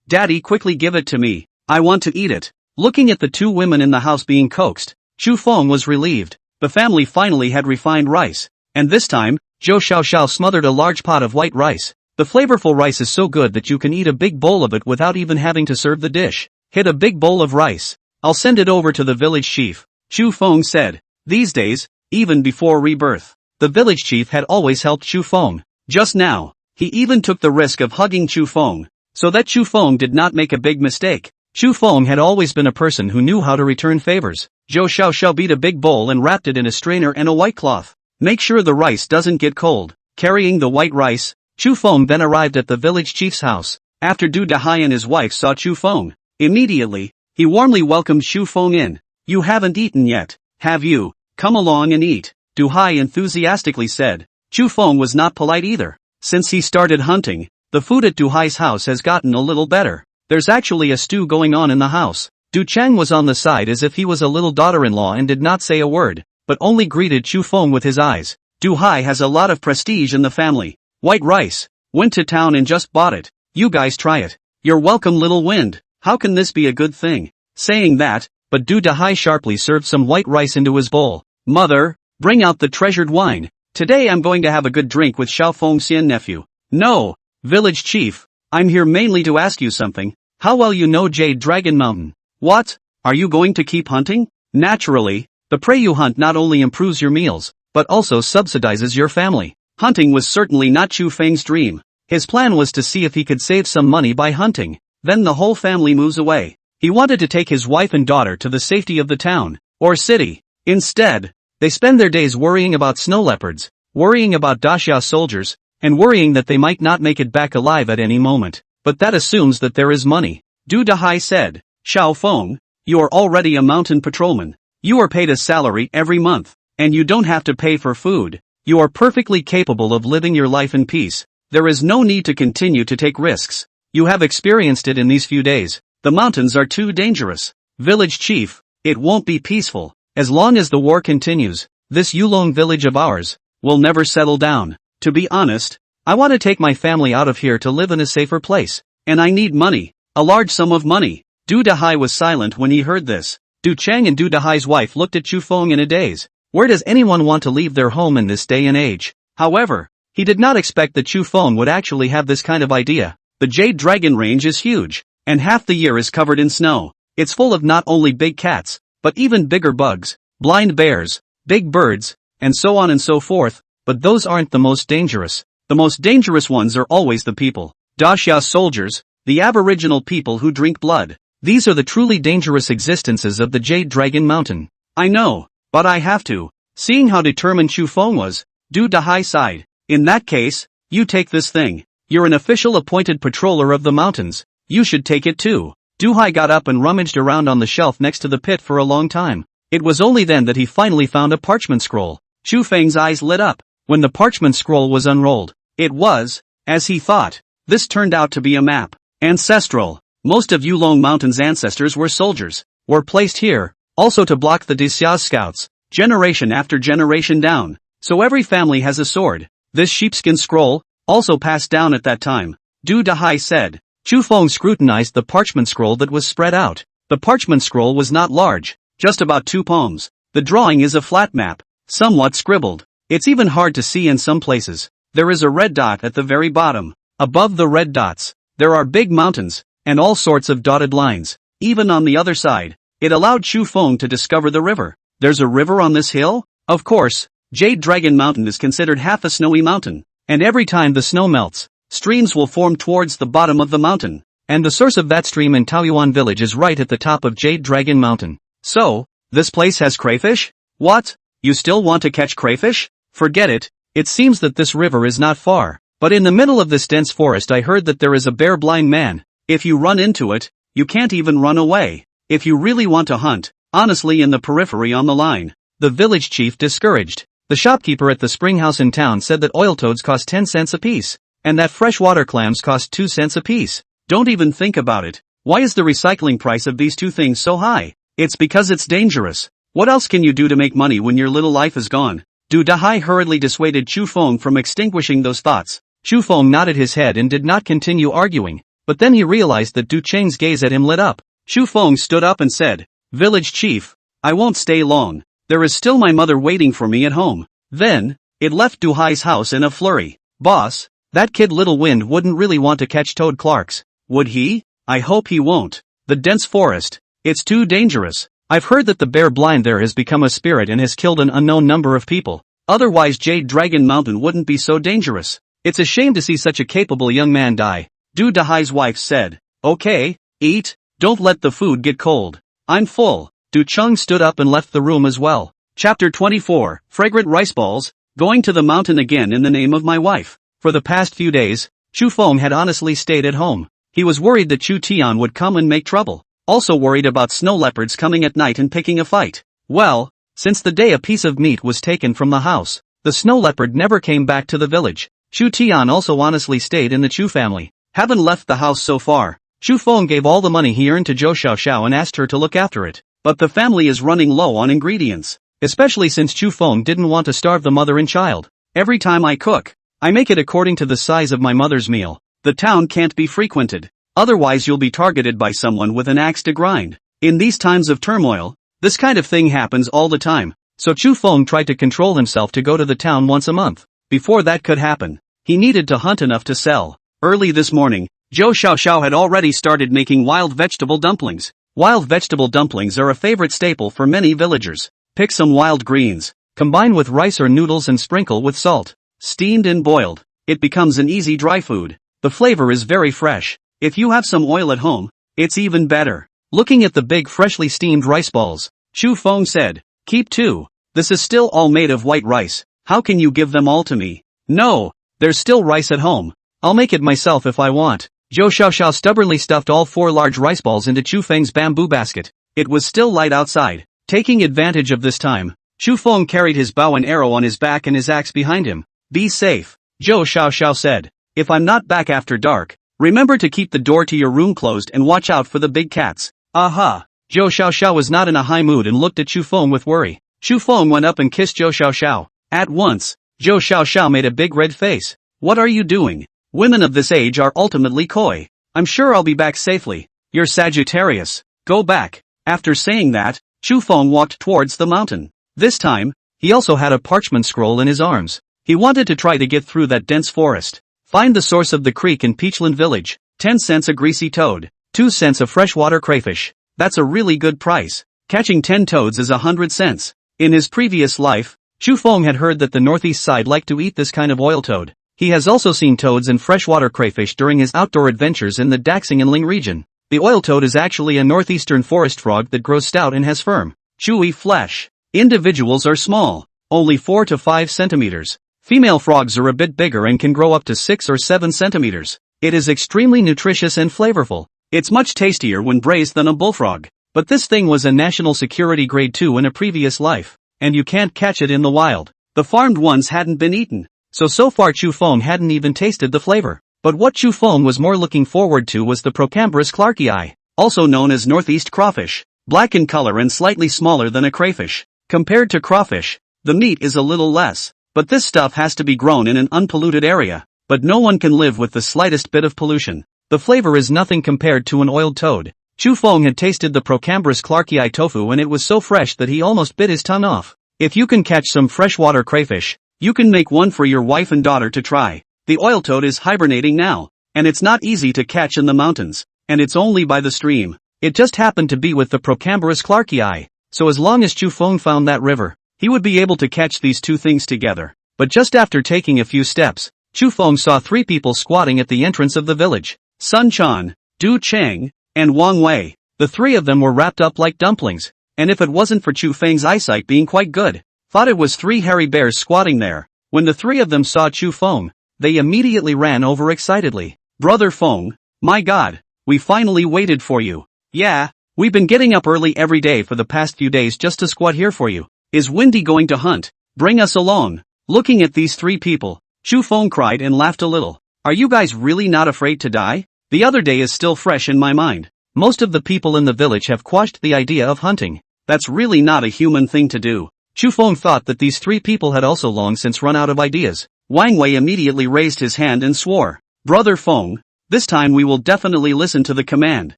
Daddy quickly give it to me. I want to eat it. Looking at the two women in the house being coaxed, Chu Feng was relieved. The family finally had refined rice. And this time, Zhou Xiaoxiao smothered a large pot of white rice. The flavorful rice is so good that you can eat a big bowl of it without even having to serve the dish. Hit a big bowl of rice. I'll send it over to the village chief, Chu Feng said. These days, even before rebirth, the village chief had always helped Chu Feng. Just now, he even took the risk of hugging Chu Feng, so that Chu Feng did not make a big mistake. Chu Feng had always been a person who knew how to return favors. Zhou Xiaoxiao beat a big bowl and wrapped it in a strainer and a white cloth. Make sure the rice doesn't get cold. Carrying the white rice, Chu Feng then arrived at the village chief's house. After Du Dahai and his wife saw Chu Feng, immediately, he warmly welcomed Chu Feng in. You haven't eaten yet, have you? Come along and eat, Du Hai enthusiastically said. Chu Feng was not polite either. Since he started hunting, the food at Du Hai's house has gotten a little better. There's actually a stew going on in the house. Du Chang was on the side as if he was a little daughter-in-law and did not say a word, but only greeted Chu Feng with his eyes. Du Hai has a lot of prestige in the family. White rice. Went to town and just bought it. You guys try it. You're welcome, little wind. How can this be a good thing? Saying that, but Du Dahai sharply served some white rice into his bowl. Mother, bring out the treasured wine. Today I'm going to have a good drink with Xiao Feng Xian nephew. No, village chief, I'm here mainly to ask you something. How well you know Jade Dragon Mountain? What? Are you going to keep hunting? Naturally, the prey you hunt not only improves your meals, but also subsidizes your family. Hunting was certainly not Chu Feng's dream. His plan was to see if he could save some money by hunting. Then the whole family moves away. He wanted to take his wife and daughter to the safety of the town, or city. Instead, they spend their days worrying about snow leopards, worrying about Daxia soldiers, and worrying that they might not make it back alive at any moment. But that assumes that there is money. Du Dahai said, Xiao Feng, you are already a mountain patrolman. You are paid a salary every month, and you don't have to pay for food. You are perfectly capable of living your life in peace. There is no need to continue to take risks. You have experienced it in these few days. The mountains are too dangerous. Village chief, it won't be peaceful. As long as the war continues, this Yulong village of ours will never settle down. To be honest, I want to take my family out of here to live in a safer place. And I need money. A large sum of money. Du Dahai was silent when he heard this. Du Chang and Du Dahai's wife looked at Chu Feng in a daze. Where does anyone want to leave their home in this day and age? However, he did not expect that Chu Feng would actually have this kind of idea. The Jade Dragon Range is huge, and half the year is covered in snow. It's full of not only big cats, but even bigger bugs, blind bears, big birds, and so on and so forth, but those aren't the most dangerous. The most dangerous ones are always the people. Daxia soldiers, the aboriginal people who drink blood. These are the truly dangerous existences of the Jade Dragon Mountain. I know, but I have to. Seeing how determined Chu Feng was, Du Dahai sighed. In that case, you take this thing. You're an official appointed patroller of the mountains. You should take it too. Du Hai got up and rummaged around on the shelf next to the pit for a long time. It was only then that he finally found a parchment scroll. Chu Feng's eyes lit up. When the parchment scroll was unrolled, it was, as he thought. This turned out to be a map. Ancestral. Most of Yulong Mountain's ancestors were soldiers, were placed here, also to block the Dixia's scouts, generation after generation down. So every family has a sword. This sheepskin scroll, also passed down at that time. Du Dahai said. Chu Feng scrutinized the parchment scroll that was spread out. The parchment scroll was not large, just about 2 palms. The drawing is a flat map, somewhat scribbled. It's even hard to see in some places. There is a red dot at the very bottom. Above the red dots, there are big mountains, and all sorts of dotted lines. Even on the other side, it allowed Chu Feng to discover the river. There's a river on this hill? Of course, Jade Dragon Mountain is considered half a snowy mountain, and every time the snow melts, streams will form towards the bottom of the mountain, and the source of that stream in Taoyuan village is right at the top of Jade Dragon Mountain. So, this place has crayfish? What? You still want to catch crayfish? Forget it. It seems that this river is not far, but in the middle of this dense forest I heard that there is a bear blind man. If you run into it, you can't even run away. If you really want to hunt, honestly in the periphery on the line. The village chief discouraged. The shopkeeper at the spring house in town said that oil toads cost 10 cents apiece, and that freshwater clams cost 2 cents apiece. Don't even think about it. Why is the recycling price of these two things so high? It's because it's dangerous. What else can you do to make money when your little life is gone? Du Dahai hurriedly dissuaded Chu Feng from extinguishing those thoughts. Chu Feng nodded his head and did not continue arguing, but then he realized that Du Cheng's gaze at him lit up. Chu Feng stood up and said, "Village chief, I won't stay long. There is still my mother waiting for me at home." Then, it left Du Hai's house in a flurry. "Boss, that kid Little Wind wouldn't really want to catch Toad Clarks, would he? I hope he won't. The dense forest, it's too dangerous. I've heard that the bear blind there has become a spirit and has killed an unknown number of people. Otherwise Jade Dragon Mountain wouldn't be so dangerous. It's a shame to see such a capable young man die." Du Dahai's wife said. "Okay, eat, don't let the food get cold. I'm full." Du Cheng stood up and left the room as well. Chapter 24, Fragrant Rice Balls. Going to the mountain again in the name of my wife. For the past few days, Chu Feng had honestly stayed at home. He was worried that Chu Tian would come and make trouble. Also worried about snow leopards coming at night and picking a fight. Well, since the day a piece of meat was taken from the house, the snow leopard never came back to the village. Chu Tian also honestly stayed in the Chu family. Haven't left the house so far. Chu Feng gave all the money he earned to Zhou Xiaoxiao and asked her to look after it. But the family is running low on ingredients. Especially since Chu Feng didn't want to starve the mother and child. Every time I cook, I make it according to the size of my mother's meal. The town can't be frequented. Otherwise you'll be targeted by someone with an axe to grind. In these times of turmoil, this kind of thing happens all the time. So Chu Feng tried to control himself to go to the town once a month. Before that could happen, he needed to hunt enough to sell. Early this morning, Zhou Xiaoxiao had already started making wild vegetable dumplings. Wild vegetable dumplings are a favorite staple for many villagers. Pick some wild greens, combine with rice or noodles and sprinkle with salt. Steamed and boiled, it becomes an easy dry food. The flavor is very fresh. If you have some oil at home, it's even better. Looking at the big freshly steamed rice balls, Chu Feng said, "Keep 2. This is still all made of white rice. How can you give them all to me?" "No, there's still rice at home. I'll make it myself if I want." Zhou Xiaoxiao stubbornly stuffed all 4 large rice balls into Chu Feng's bamboo basket. It was still light outside. Taking advantage of this time, Chu Feng carried his bow and arrow on his back and his axe behind him. "Be safe," Zhou Xiaoxiao said. "If I'm not back after dark, remember to keep the door to your room closed and watch out for the big cats." "Aha." Zhou Xiaoxiao was not in a high mood and looked at Chu Feng with worry. Chu Feng went up and kissed Zhou Xiaoxiao. At once, Zhou Xiaoxiao made a big red face. "What are you doing? Women of this age are ultimately coy. I'm sure I'll be back safely. You're Sagittarius. Go back." After saying that, Chu Feng walked towards the mountain. This time, he also had a parchment scroll in his arms. He wanted to try to get through that dense forest, find the source of the creek in Peachland village, 10 cents a greasy toad, 2 cents a freshwater crayfish. That's a really good price. Catching 10 toads is 100 cents. In his previous life, Chu Feng had heard that the northeast side liked to eat this kind of oil toad. He has also seen toads and freshwater crayfish during his outdoor adventures in the Daxing and Ling region. The oil toad is actually a northeastern forest frog that grows stout and has firm, chewy flesh. Individuals are small, only 4 to 5 centimeters. Female frogs are a bit bigger and can grow up to 6 or 7 centimeters. It is extremely nutritious and flavorful. It's much tastier when braised than a bullfrog. But this thing was a national security grade 2 in a previous life, and you can't catch it in the wild. The farmed ones hadn't been eaten, so far Chu Feng hadn't even tasted the flavor. But what Chu Feng was more looking forward to was the Procambrus clarkii, also known as northeast crawfish, black in color and slightly smaller than a crayfish. Compared to crawfish, the meat is a little less, but this stuff has to be grown in an unpolluted area. But no one can live with the slightest bit of pollution. The flavor is nothing compared to an oiled toad. Chu Feng had tasted the Procambrus clarkii tofu and it was so fresh that he almost bit his tongue off. If you can catch some freshwater crayfish, you can make one for your wife and daughter to try. The oil toad is hibernating now, and it's not easy to catch in the mountains, and it's only by the stream. It just happened to be with the Procambrus clarkii, so as long as Chu Feng found that river, he would be able to catch these two things together. But just after taking a few steps, Chu Feng saw 3 people squatting at the entrance of the village. Sun Chan, Du Cheng, and Wang Wei. The 3 of them were wrapped up like dumplings, and if it wasn't for Chu Feng's eyesight being quite good, thought it was 3 hairy bears squatting there. When the 3 of them saw Chu Feng, they immediately ran over excitedly. Brother Feng, my God, we finally waited for you. Yeah, we've been getting up early every day for the past few days just to squat here for you. Is Windy going to hunt? Bring us along. Looking at these 3 people, Chu Feng cried and laughed a little. Are you guys really not afraid to die? The other day is still fresh in my mind. Most of the people in the village have quashed the idea of hunting. That's really not a human thing to do. Chu Feng thought that these 3 people had also long since run out of ideas. Wang Wei immediately raised his hand and swore. Brother Feng, this time we will definitely listen to the command.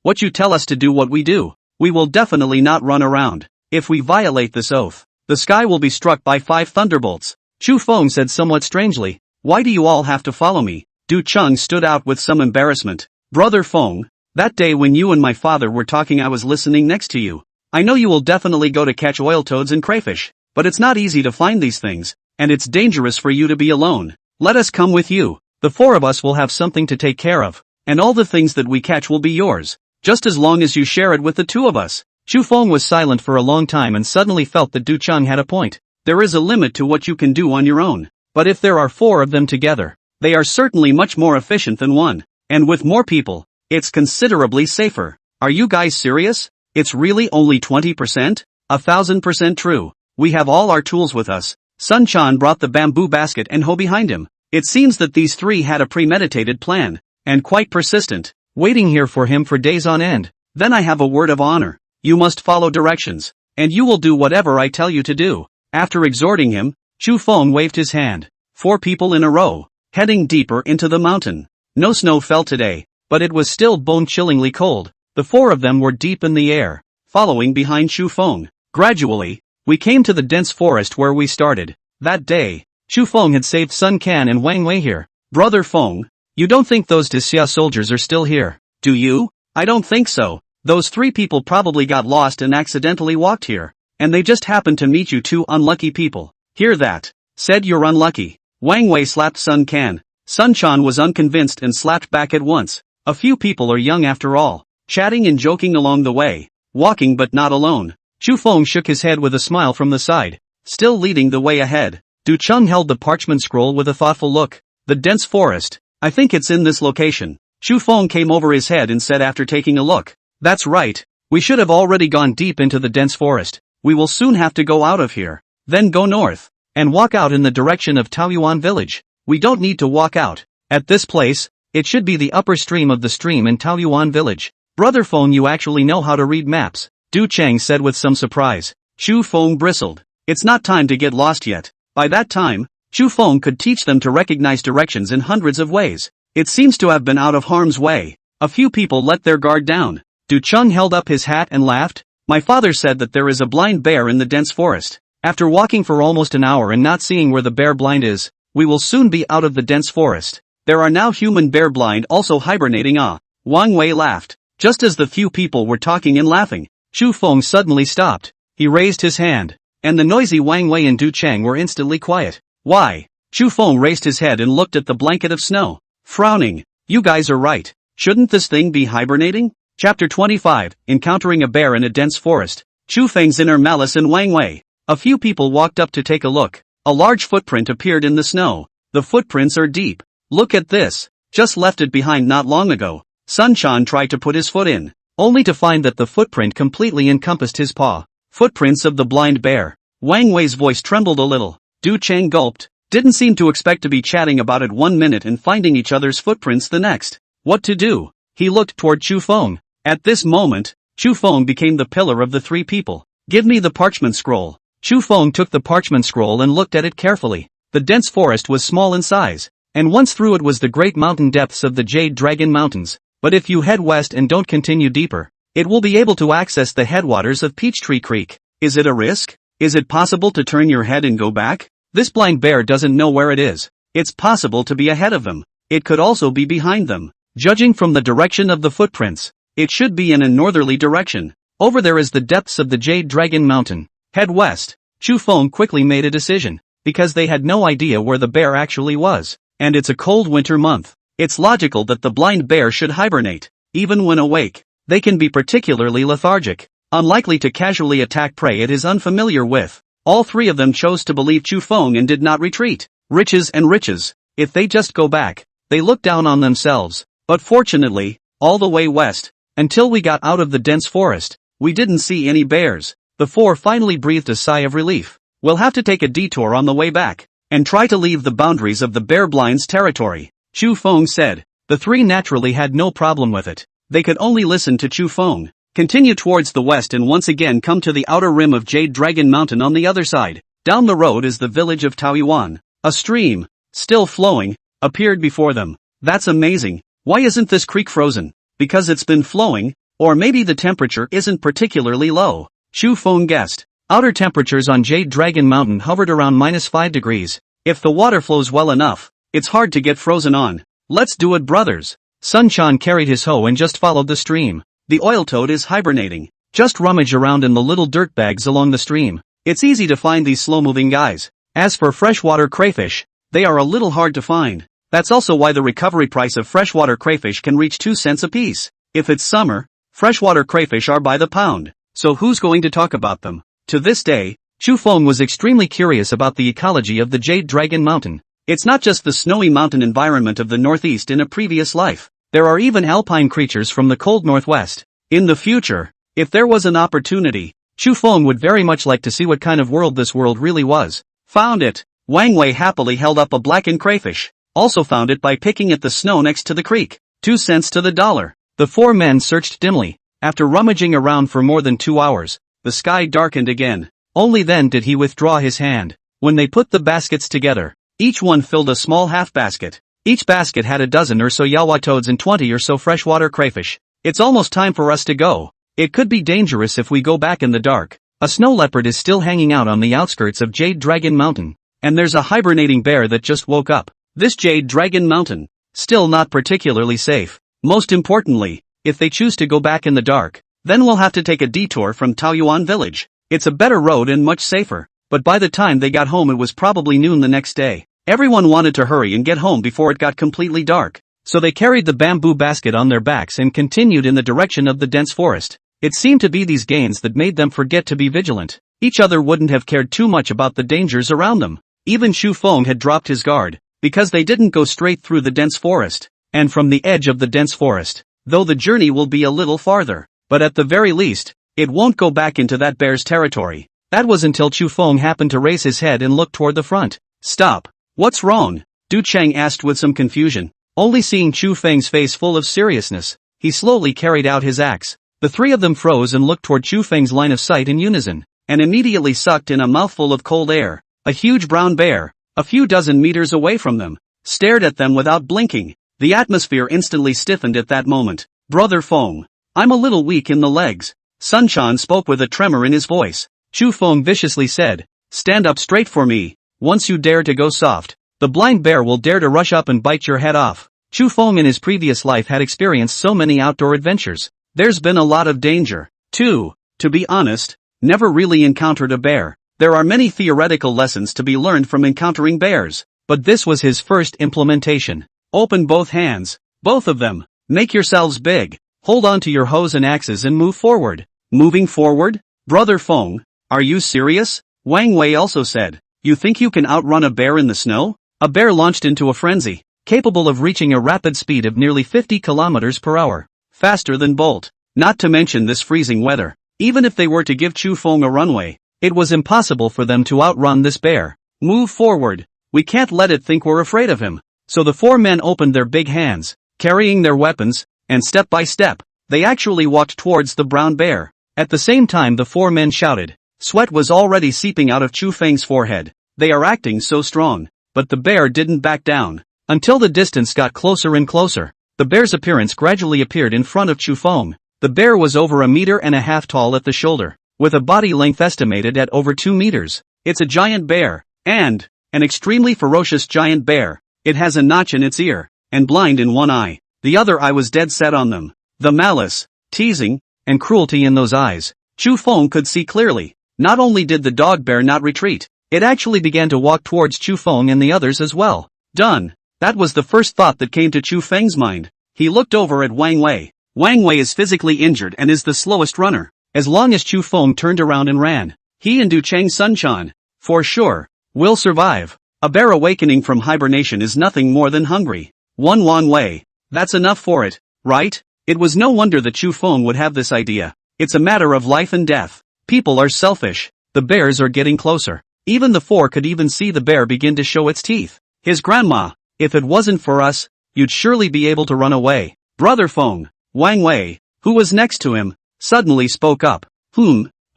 What you tell us to do what we do. We will definitely not run around. If we violate this oath, the sky will be struck by 5 thunderbolts. Chu Feng said somewhat strangely, why do you all have to follow me? Du Cheng stood out with some embarrassment. Brother Feng, that day when you and my father were talking I was listening next to you. I know you will definitely go to catch oil toads and crayfish, but it's not easy to find these things, and it's dangerous for you to be alone. Let us come with you. The 4 of us will have something to take care of, and all the things that we catch will be yours, just as long as you share it with the 2 of us. Chu Feng was silent for a long time and suddenly felt that Du Cheng had a point. There is a limit to what you can do on your own, but if there are 4 of them together, they are certainly much more efficient than 1, and with more people, it's considerably safer. Are you guys serious? It's really only 20%? 1000% true. We have all our tools with us. Sun Chan brought the bamboo basket and hoe behind him. It seems that these 3 had a premeditated plan, and quite persistent, waiting here for him for days on end. Then I have a word of honor. You must follow directions, and you will do whatever I tell you to do. After exhorting him, Chu Feng waved his hand. 4 people in a row, heading deeper into the mountain. No snow fell today, but it was still bone-chillingly cold. The 4 of them were deep in the air, following behind Chu Feng. Gradually, we came to the dense forest where we started. That day, Chu Feng had saved Sun Can and Wang Wei here. Brother Feng, you don't think those Xia soldiers are still here, do you? I don't think so. Those 3 people probably got lost and accidentally walked here, and they just happened to meet you 2 unlucky people. Hear that? Said you're unlucky. Wang Wei slapped Sun Can. Sun Chan was unconvinced and slapped back at once. A few people are young after all, chatting and joking along the way, walking but not alone. Chu Feng shook his head with a smile from the side, still leading the way ahead. Du Cheng held the parchment scroll with a thoughtful look. The dense forest. I think it's in this location. Chu Feng came over his head and said after taking a look. That's right. We should have already gone deep into the dense forest. We will soon have to go out of here. Then go north, and walk out in the direction of Taoyuan village. We don't need to walk out. At this place, it should be the upper stream of the stream in Taoyuan village. Brother Feng, you actually know how to read maps, Du Cheng said with some surprise. Chu Feng bristled. It's not time to get lost yet. By that time, Chu Feng could teach them to recognize directions in hundreds of ways. It seems to have been out of harm's way. A few people let their guard down. Du Cheng held up his hat and laughed. My father said that there is a blind bear in the dense forest. After walking for almost an hour and not seeing where the bear blind is, we will soon be out of the dense forest. There are now human bear blind also hibernating. Ah. Wang Wei laughed. Just as the few people were talking and laughing, Chu Feng suddenly stopped. He raised his hand, and the noisy Wang Wei and Du Cheng were instantly quiet. Why? Chu Feng raised his head and looked at the blanket of snow, frowning. You guys are right. Shouldn't this thing be hibernating? Chapter 25, Encountering a Bear in a Dense Forest. Chu Feng's inner malice and Wang Wei. A few people walked up to take a look. A large footprint appeared in the snow. The footprints are deep. Look at this. Just left it behind not long ago. Sun Quan tried to put his foot in, only to find that the footprint completely encompassed his paw. Footprints of the blind bear. Wang Wei's voice trembled a little. Du Cheng gulped. Didn't seem to expect to be chatting about it 1 minute and finding each other's footprints the next. What to do? He looked toward Chu Feng. At this moment, Chu Feng became the pillar of the three people. Give me the parchment scroll. Chu Feng took the parchment scroll and looked at it carefully. The dense forest was small in size, and once through it was the great mountain depths of the Jade Dragon Mountains. But if you head west and don't continue deeper, it will be able to access the headwaters of Peachtree Creek. Is it a risk? Is it possible to turn your head and go back? This blind bear doesn't know where it is. It's possible to be ahead of them. It could also be behind them. Judging from the direction of the footprints, it should be in a northerly direction. Over there is the depths of the Jade Dragon Mountain. Head west. Chu Feng quickly made a decision, because they had no idea where the bear actually was, and it's a cold winter month. It's logical that the blind bear should hibernate. Even when awake, they can be particularly lethargic, unlikely to casually attack prey it is unfamiliar with. All three of them chose to believe Chu Feng and did not retreat. Riches and riches. If they just go back, they look down on themselves. But fortunately, all the way west, until we got out of the dense forest, we didn't see any bears. The four finally breathed a sigh of relief. We'll have to take a detour on the way back, and try to leave the boundaries of the bear blind's territory, Chu Feng said. The three naturally had no problem with it. They could only listen to Chu Feng, continue towards the west and once again come to the outer rim of Jade Dragon Mountain on the other side. Down the road is the village of Taoyuan. A stream, still flowing, appeared before them. That's amazing. Why isn't this creek frozen? Because it's been flowing, or maybe the temperature isn't particularly low, Chu Feng guessed. Outer temperatures on Jade Dragon Mountain hovered around -5 degrees. If the water flows well enough, it's hard to get frozen on. Let's do it, brothers. Sun Quan carried his hoe and just followed the stream. The oil toad is hibernating. Just rummage around in the little dirt bags along the stream. It's easy to find these slow-moving guys. As for freshwater crayfish, they are a little hard to find. That's also why the recovery price of freshwater crayfish can reach 2 cents apiece. If it's summer, freshwater crayfish are by the pound. So who's going to talk about them? To this day, Chu Feng was extremely curious about the ecology of the Jade Dragon Mountain. It's not just the snowy mountain environment of the northeast in a previous life. There are even alpine creatures from the cold northwest. In the future, if there was an opportunity, Chu Feng would very much like to see what kind of world this world really was. Found it. Wang Wei happily held up a blackened crayfish. Also found it by picking at the snow next to the creek. 2 cents to the dollar. The four men searched dimly. After rummaging around for more than 2 hours, the sky darkened again. Only then did he withdraw his hand. When they put the baskets together, each one filled a small half basket. Each basket had a dozen or so yawa toads and 20 or so freshwater crayfish. It's almost time for us to go. It could be dangerous if we go back in the dark. A snow leopard is still hanging out on the outskirts of Jade Dragon Mountain. And there's a hibernating bear that just woke up. This Jade Dragon Mountain, still not particularly safe. Most importantly, if they choose to go back in the dark, then we'll have to take a detour from Taoyuan village. It's a better road and much safer. But by the time they got home it was probably noon the next day. Everyone wanted to hurry and get home before it got completely dark. So they carried the bamboo basket on their backs and continued in the direction of the dense forest. It seemed to be these gains that made them forget to be vigilant. Each other wouldn't have cared too much about the dangers around them. Even Chu Feng had dropped his guard, because they didn't go straight through the dense forest, and from the edge of the dense forest, though the journey will be a little farther, but at the very least, it won't go back into that bear's territory. That was until Chu Feng happened to raise his head and look toward the front. Stop. What's wrong? Du Cheng asked with some confusion. Only seeing Chu Feng's face full of seriousness, he slowly carried out his axe. The three of them froze and looked toward Chu Feng's line of sight in unison, and immediately sucked in a mouthful of cold air. A huge brown bear, a few dozen meters away from them, stared at them without blinking. The atmosphere instantly stiffened at that moment. Brother Feng, I'm a little weak in the legs. Sun Quan spoke with a tremor in his voice. Chu Feng viciously said, stand up straight for me. Once you dare to go soft, The blind bear will dare to rush up and bite your head off. Chu Feng in his previous life had experienced so many outdoor adventures. There's been a lot of danger. 2. To be honest, never really encountered a bear. There are many theoretical lessons to be learned from encountering bears, but this was his first implementation. Open both hands, both of them. Make yourselves big. Hold on to your hoes and axes and move forward. Moving forward? Brother Feng, are you serious? Wang Wei also said. You think you can outrun a bear in the snow? A bear launched into a frenzy, capable of reaching a rapid speed of nearly 50 kilometers per hour. Faster than Bolt. Not to mention this freezing weather. Even if they were to give Chu Feng a runway, it was impossible for them to outrun this bear. Move forward. We can't let it think we're afraid of him. So the 4 men opened their big hands, carrying their weapons, and step by step, they actually walked towards the brown bear. At the same time the 4 men shouted. Sweat was already seeping out of Chu Feng's forehead. They are acting so strong. But the bear didn't back down. Until the distance got closer and closer, the bear's appearance gradually appeared in front of Chu Feng. The bear was over 1.5 meters tall at the shoulder, with a body length estimated at over 2 meters. It's a giant bear, and an extremely ferocious giant bear. It has a notch in its ear, and blind in one eye. The other eye was dead set on them. The malice, teasing, and cruelty in those eyes. Chu Feng could see clearly. Not only did the dog bear not retreat, it actually began to walk towards Chu Feng and the others as well. Done. That was the first thought that came to Chu Feng's mind. He looked over at Wang Wei. Wang Wei is physically injured and is the slowest runner. As long as Chu Feng turned around and ran, he and Du Cheng Sunchan, for sure, will survive. A bear awakening from hibernation is nothing more than hungry. Wang Wei. That's enough for it, right? It was no wonder that Chu Feng would have this idea. It's a matter of life and death. People are selfish. The bears are getting closer. Even the 4 could even see the bear begin to show its teeth. His grandma, if it wasn't for us, you'd surely be able to run away. Brother Feng, Wang Wei, who was next to him, suddenly spoke up.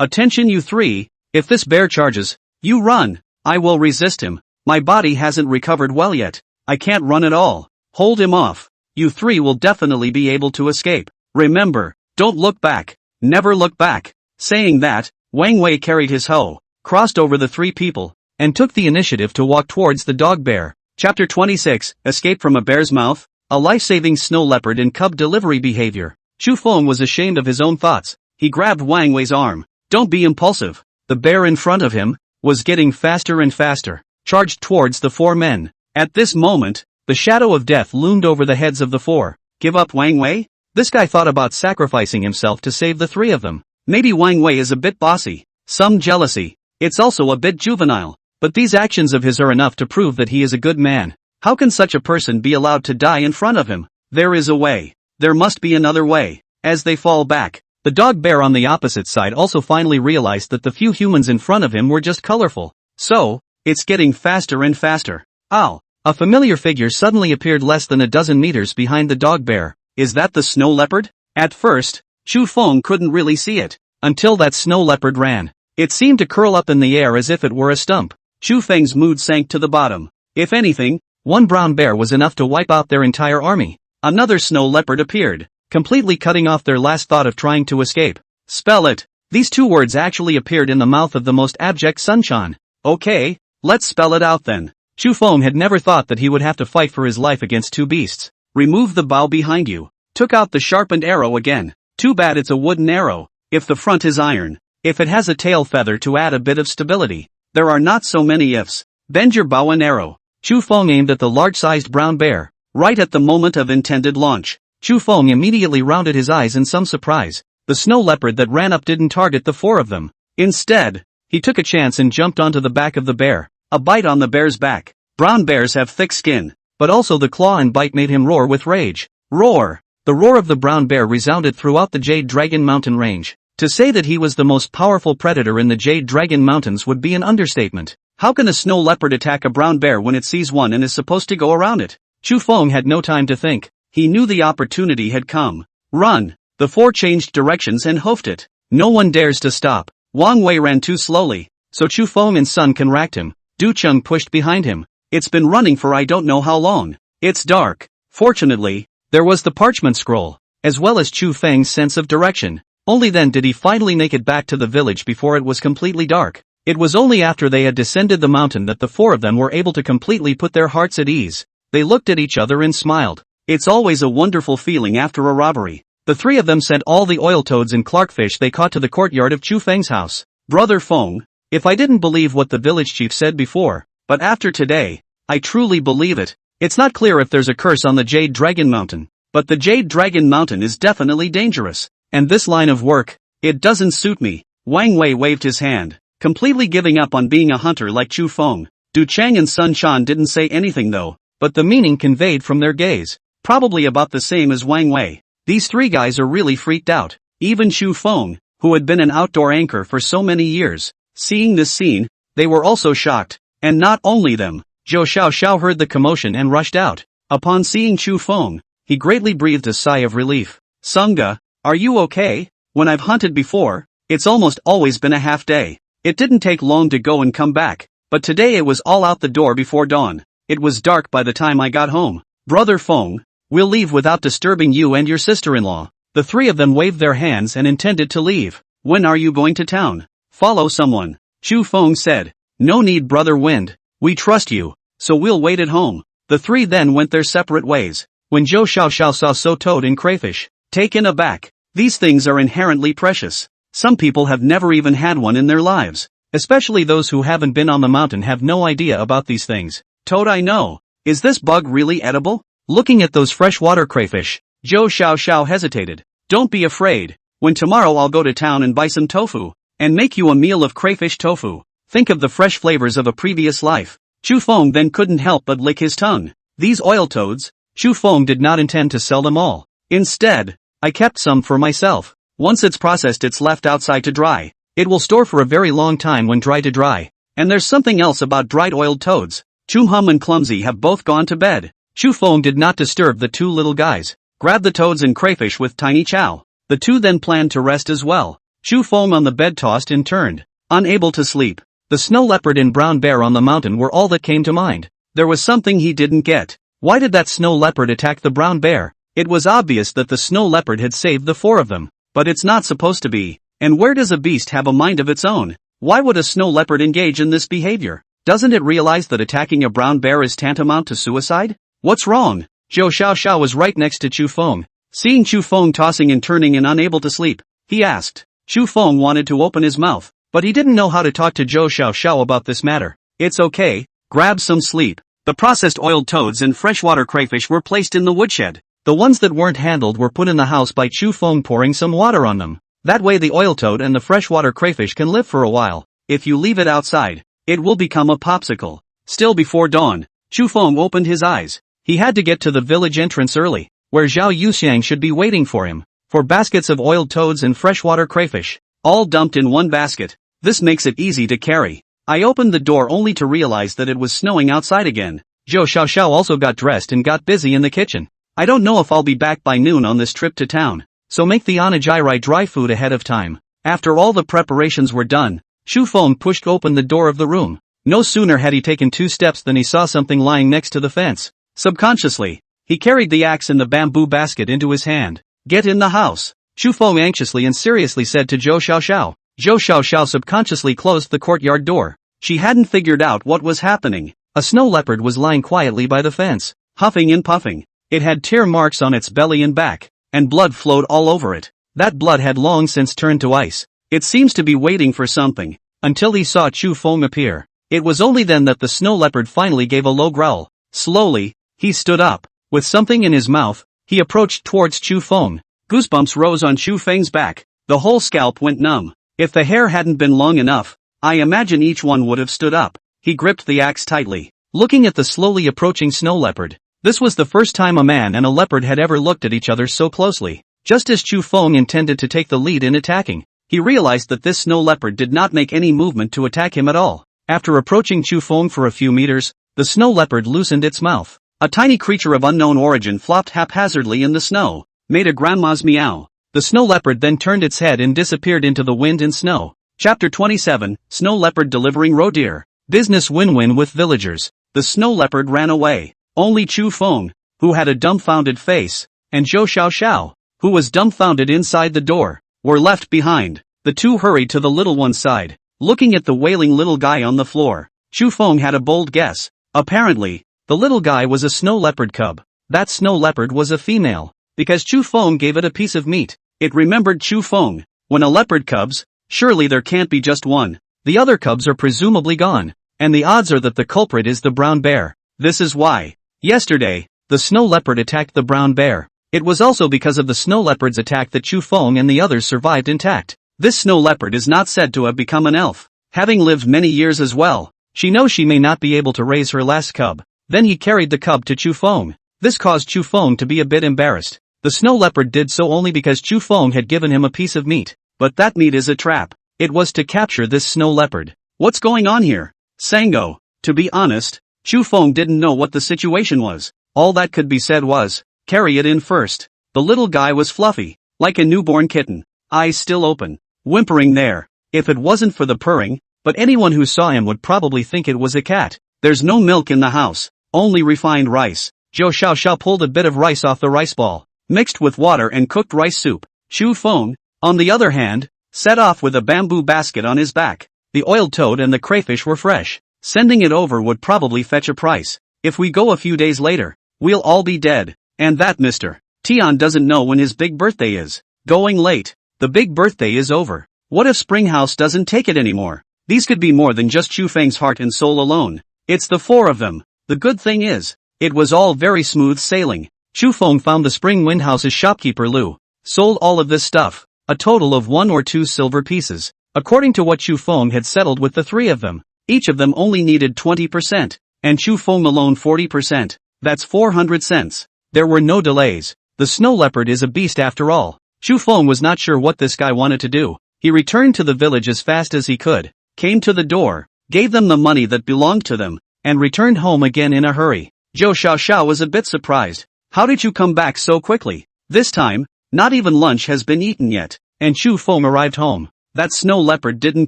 Attention you 3, if this bear charges, you run. I will resist him. My body hasn't recovered well yet. I can't run at all. Hold him off. You 3 will definitely be able to escape. Remember, don't look back. Never look back. Saying that, Wang Wei carried his hoe, crossed over the 3 people, and took the initiative to walk towards the dog bear. Chapter 26, Escape from a Bear's Mouth, a life-saving snow leopard in cub delivery behavior. Chu Feng was ashamed of his own thoughts. He grabbed Wang Wei's arm. Don't be impulsive. The bear in front of him was getting faster and faster, charged towards the 4 men. At this moment, the shadow of death loomed over the heads of the 4. Give up Wang Wei? This guy thought about sacrificing himself to save the 3 of them. Maybe Wang Wei is a bit bossy, some jealousy. It's also a bit juvenile. But these actions of his are enough to prove that he is a good man. How can such a person be allowed to die in front of him? There is a way. There must be another way. As they fall back, the dog bear on the opposite side also finally realized that the few humans in front of him were just colorful. So, it's getting faster and faster. Ow! A familiar figure suddenly appeared less than a dozen meters behind the dog bear. Is that the snow leopard? At first, Chu Feng couldn't really see it, until that snow leopard ran. It seemed to curl up in the air as if it were a stump. Chu Feng's mood sank to the bottom. If anything, one brown bear was enough to wipe out their entire army. Another snow leopard appeared, completely cutting off their last thought of trying to escape. Spell it. These 2 words actually appeared in the mouth of the most abject Sunchan. Okay, let's spell it out then. Chu Feng had never thought that he would have to fight for his life against 2 beasts. Remove the bow behind you. Took out the sharpened arrow again. Too bad it's a wooden arrow. If the front is iron. If it has a tail feather to add a bit of stability. There are not so many ifs. Bend your bow and arrow. Chu Feng aimed at the large-sized brown bear, right at the moment of intended launch. Chu Feng immediately rounded his eyes in some surprise. The snow leopard that ran up didn't target the 4 of them. Instead, he took a chance and jumped onto the back of the bear. A bite on the bear's back. Brown bears have thick skin, but also the claw and bite made him roar with rage. Roar! The roar of the brown bear resounded throughout the Jade Dragon Mountain range. To say that he was the most powerful predator in the Jade Dragon Mountains would be an understatement. How can a snow leopard attack a brown bear when it sees one and is supposed to go around it? Chu Feng had no time to think. He knew the opportunity had come. Run! The 4 changed directions and hoofed it. No one dares to stop. Wang Wei ran too slowly, so Chu Feng and Sun can racked him. Du Cheng pushed behind him. It's been running for I don't know how long. It's dark. Fortunately, there was the parchment scroll, as well as Chu Feng's sense of direction. Only then did he finally make it back to the village before it was completely dark. It was only after they had descended the mountain that the four of them were able to completely put their hearts at ease. They looked at each other and smiled. It's always a wonderful feeling after a robbery. The three of them sent all the oil toads and clarkfish they caught to the courtyard of Chu Feng's house. Brother Feng, if I didn't believe what the village chief said before, but after today, I truly believe it. It's not clear if there's a curse on the Jade Dragon Mountain, but the Jade Dragon Mountain is definitely dangerous. And this line of work, it doesn't suit me. Wang Wei waved his hand, completely giving up on being a hunter like Chu Feng. Du Chang and Sun Shan didn't say anything though, but the meaning conveyed from their gaze, probably about the same as Wang Wei. These three guys are really freaked out. Even Chu Feng, who had been an outdoor anchor for so many years, seeing this scene, they were also shocked. And not only them, Zhou Xiaoxiao heard the commotion and rushed out. Upon seeing Chu Feng, he greatly breathed a sigh of relief. Sunga, are you okay? When I've hunted before, it's almost always been a half day. It didn't take long to go and come back, but today it was all out the door before dawn. It was dark by the time I got home. Brother Feng, we'll leave without disturbing you and your sister-in-law. The three of them waved their hands and intended to leave. When are you going to town? Follow someone. Chu Feng said. No need, Brother Wind. We trust you, so we'll wait at home. The three then went their separate ways. When Zhou Xiaoxiao saw so toad and crayfish, taken aback. These things are inherently precious. Some people have never even had one in their lives. Especially those who haven't been on the mountain have no idea about these things. Toad, I know. Is this bug really edible? Looking at those freshwater crayfish, Zhou Xiaoxiao hesitated. Don't be afraid. When tomorrow I'll go to town and buy some tofu, and make you a meal of crayfish tofu. Think of the fresh flavors of a previous life. Chu Feng then couldn't help but lick his tongue. These oil toads, Chu Feng did not intend to sell them all. Instead, I kept some for myself. Once it's processed, it's left outside to dry. It will store for a very long time when dry to dry. And there's something else about dried oiled toads. Chu Hum and Clumsy have both gone to bed. Chu Feng did not disturb the two little guys. Grabbed the toads and crayfish with Tiny Chow. The two then planned to rest as well. Chu Feng on the bed tossed and turned, unable to sleep. The snow leopard and brown bear on the mountain were all that came to mind. There was something he didn't get. Why did that snow leopard attack the brown bear? It was obvious that the snow leopard had saved the four of them. But it's not supposed to be. And where does a beast have a mind of its own? Why would a snow leopard engage in this behavior? Doesn't it realize that attacking a brown bear is tantamount to suicide? What's wrong? Zhou Xiaoxiao was right next to Chu Feng. Seeing Chu Feng tossing and turning and unable to sleep, he asked. Chu Feng wanted to open his mouth, but he didn't know how to talk to Zhou Xiaoxiao about this matter. It's okay, grab some sleep. The processed oiled toads and freshwater crayfish were placed in the woodshed. The ones that weren't handled were put in the house by Chu Feng pouring some water on them. That way the oil toad and the freshwater crayfish can live for a while. If you leave it outside, it will become a popsicle. Still before dawn, Chu Feng opened his eyes. He had to get to the village entrance early, where Zhao Yuxiang should be waiting for him. For baskets of oiled toads and freshwater crayfish, all dumped in one basket. This makes it easy to carry. I opened the door only to realize that it was snowing outside again. Zhou Xiaoxiao also got dressed and got busy in the kitchen. I don't know if I'll be back by noon on this trip to town, so make the onigiri dry food ahead of time. After all the preparations were done, Chu Feng pushed open the door of the room. No sooner had he taken 2 steps than he saw something lying next to the fence. Subconsciously, he carried the axe in the bamboo basket into his hand. Get in the house, Chu Feng anxiously and seriously said to Zhou Xiaoxiao. Zhou Xiaoxiao subconsciously closed the courtyard door. She hadn't figured out what was happening. A snow leopard was lying quietly by the fence, huffing and puffing. It had tear marks on its belly and back, and blood flowed all over it. That blood had long since turned to ice. It seems to be waiting for something, until he saw Chu Feng appear. It was only then that the snow leopard finally gave a low growl. Slowly, he stood up. With something in his mouth, he approached towards Chu Feng. Goosebumps rose on Chu Feng's back. The whole scalp went numb. If the hair hadn't been long enough, I imagine each one would have stood up. He gripped the axe tightly, looking at the slowly approaching snow leopard. This was the first time a man and a leopard had ever looked at each other so closely. Just as Chu Feng intended to take the lead in attacking, he realized that this snow leopard did not make any movement to attack him at all. After approaching Chu Feng for a few meters, the snow leopard loosened its mouth. A tiny creature of unknown origin flopped haphazardly in the snow, made a grandma's meow. The snow leopard then turned its head and disappeared into the wind and snow. Chapter 27, Snow Leopard Delivering Roe Deer. Business win-win with villagers. The snow leopard ran away. Only Chu Feng, who had a dumbfounded face, and Zhou Xiaoxiao, who was dumbfounded inside the door, were left behind. The two hurried to the little one's side. Looking at the wailing little guy on the floor, Chu Feng had a bold guess. Apparently, the little guy was a snow leopard cub. That snow leopard was a female. Because Chu Feng gave it a piece of meat, it remembered Chu Feng. When a leopard cubs, surely there can't be just one. The other cubs are presumably gone. And the odds are that the culprit is the brown bear. This is why. Yesterday, the snow leopard attacked the brown bear. It was also because of the snow leopard's attack that Chu Feng and the others survived intact. This snow leopard is not said to have become an elf. Having lived many years as well, she knows she may not be able to raise her last cub. Then he carried the cub to Chu Feng. This caused Chu Feng to be a bit embarrassed. The snow leopard did so only because Chu Feng had given him a piece of meat. But that meat is a trap. It was to capture this snow leopard. What's going on here? Sango. To be honest, Chu Feng didn't know what the situation was. All that could be said was, carry it in first. The little guy was fluffy, like a newborn kitten, eyes still open, whimpering there. If it wasn't for the purring, but anyone who saw him would probably think it was a cat. There's no milk in the house, only refined rice. Zhou Xiaoxiao pulled a bit of rice off the rice ball, mixed with water and cooked rice soup. Chu Feng, on the other hand, set off with a bamboo basket on his back. The oiled toad and the crayfish were fresh. Sending it over would probably fetch a price. If we go a few days later, we'll all be dead. And that Mr. Tian doesn't know when his big birthday is. Going late. The big birthday is over. What if Springhouse doesn't take it anymore? These could be more than just Chu Feng's heart and soul alone. It's the four of them. The good thing is, it was all very smooth sailing. Chu Feng found the Spring Wind House's shopkeeper Lu. Sold all of this stuff. A total of 1 or 2 silver pieces. According to what Chu Feng had settled with the three of them, each of them only needed 20%, and Chu Feng alone 40%. That's 400 cents. There were no delays. The snow leopard is a beast after all. Chu Feng was not sure what this guy wanted to do. He returned to the village as fast as he could, came to the door, gave them the money that belonged to them, and returned home again in a hurry. Zhou Xiaoxiao was a bit surprised. How did you come back so quickly? This time, not even lunch has been eaten yet, and Chu Feng arrived home. That snow leopard didn't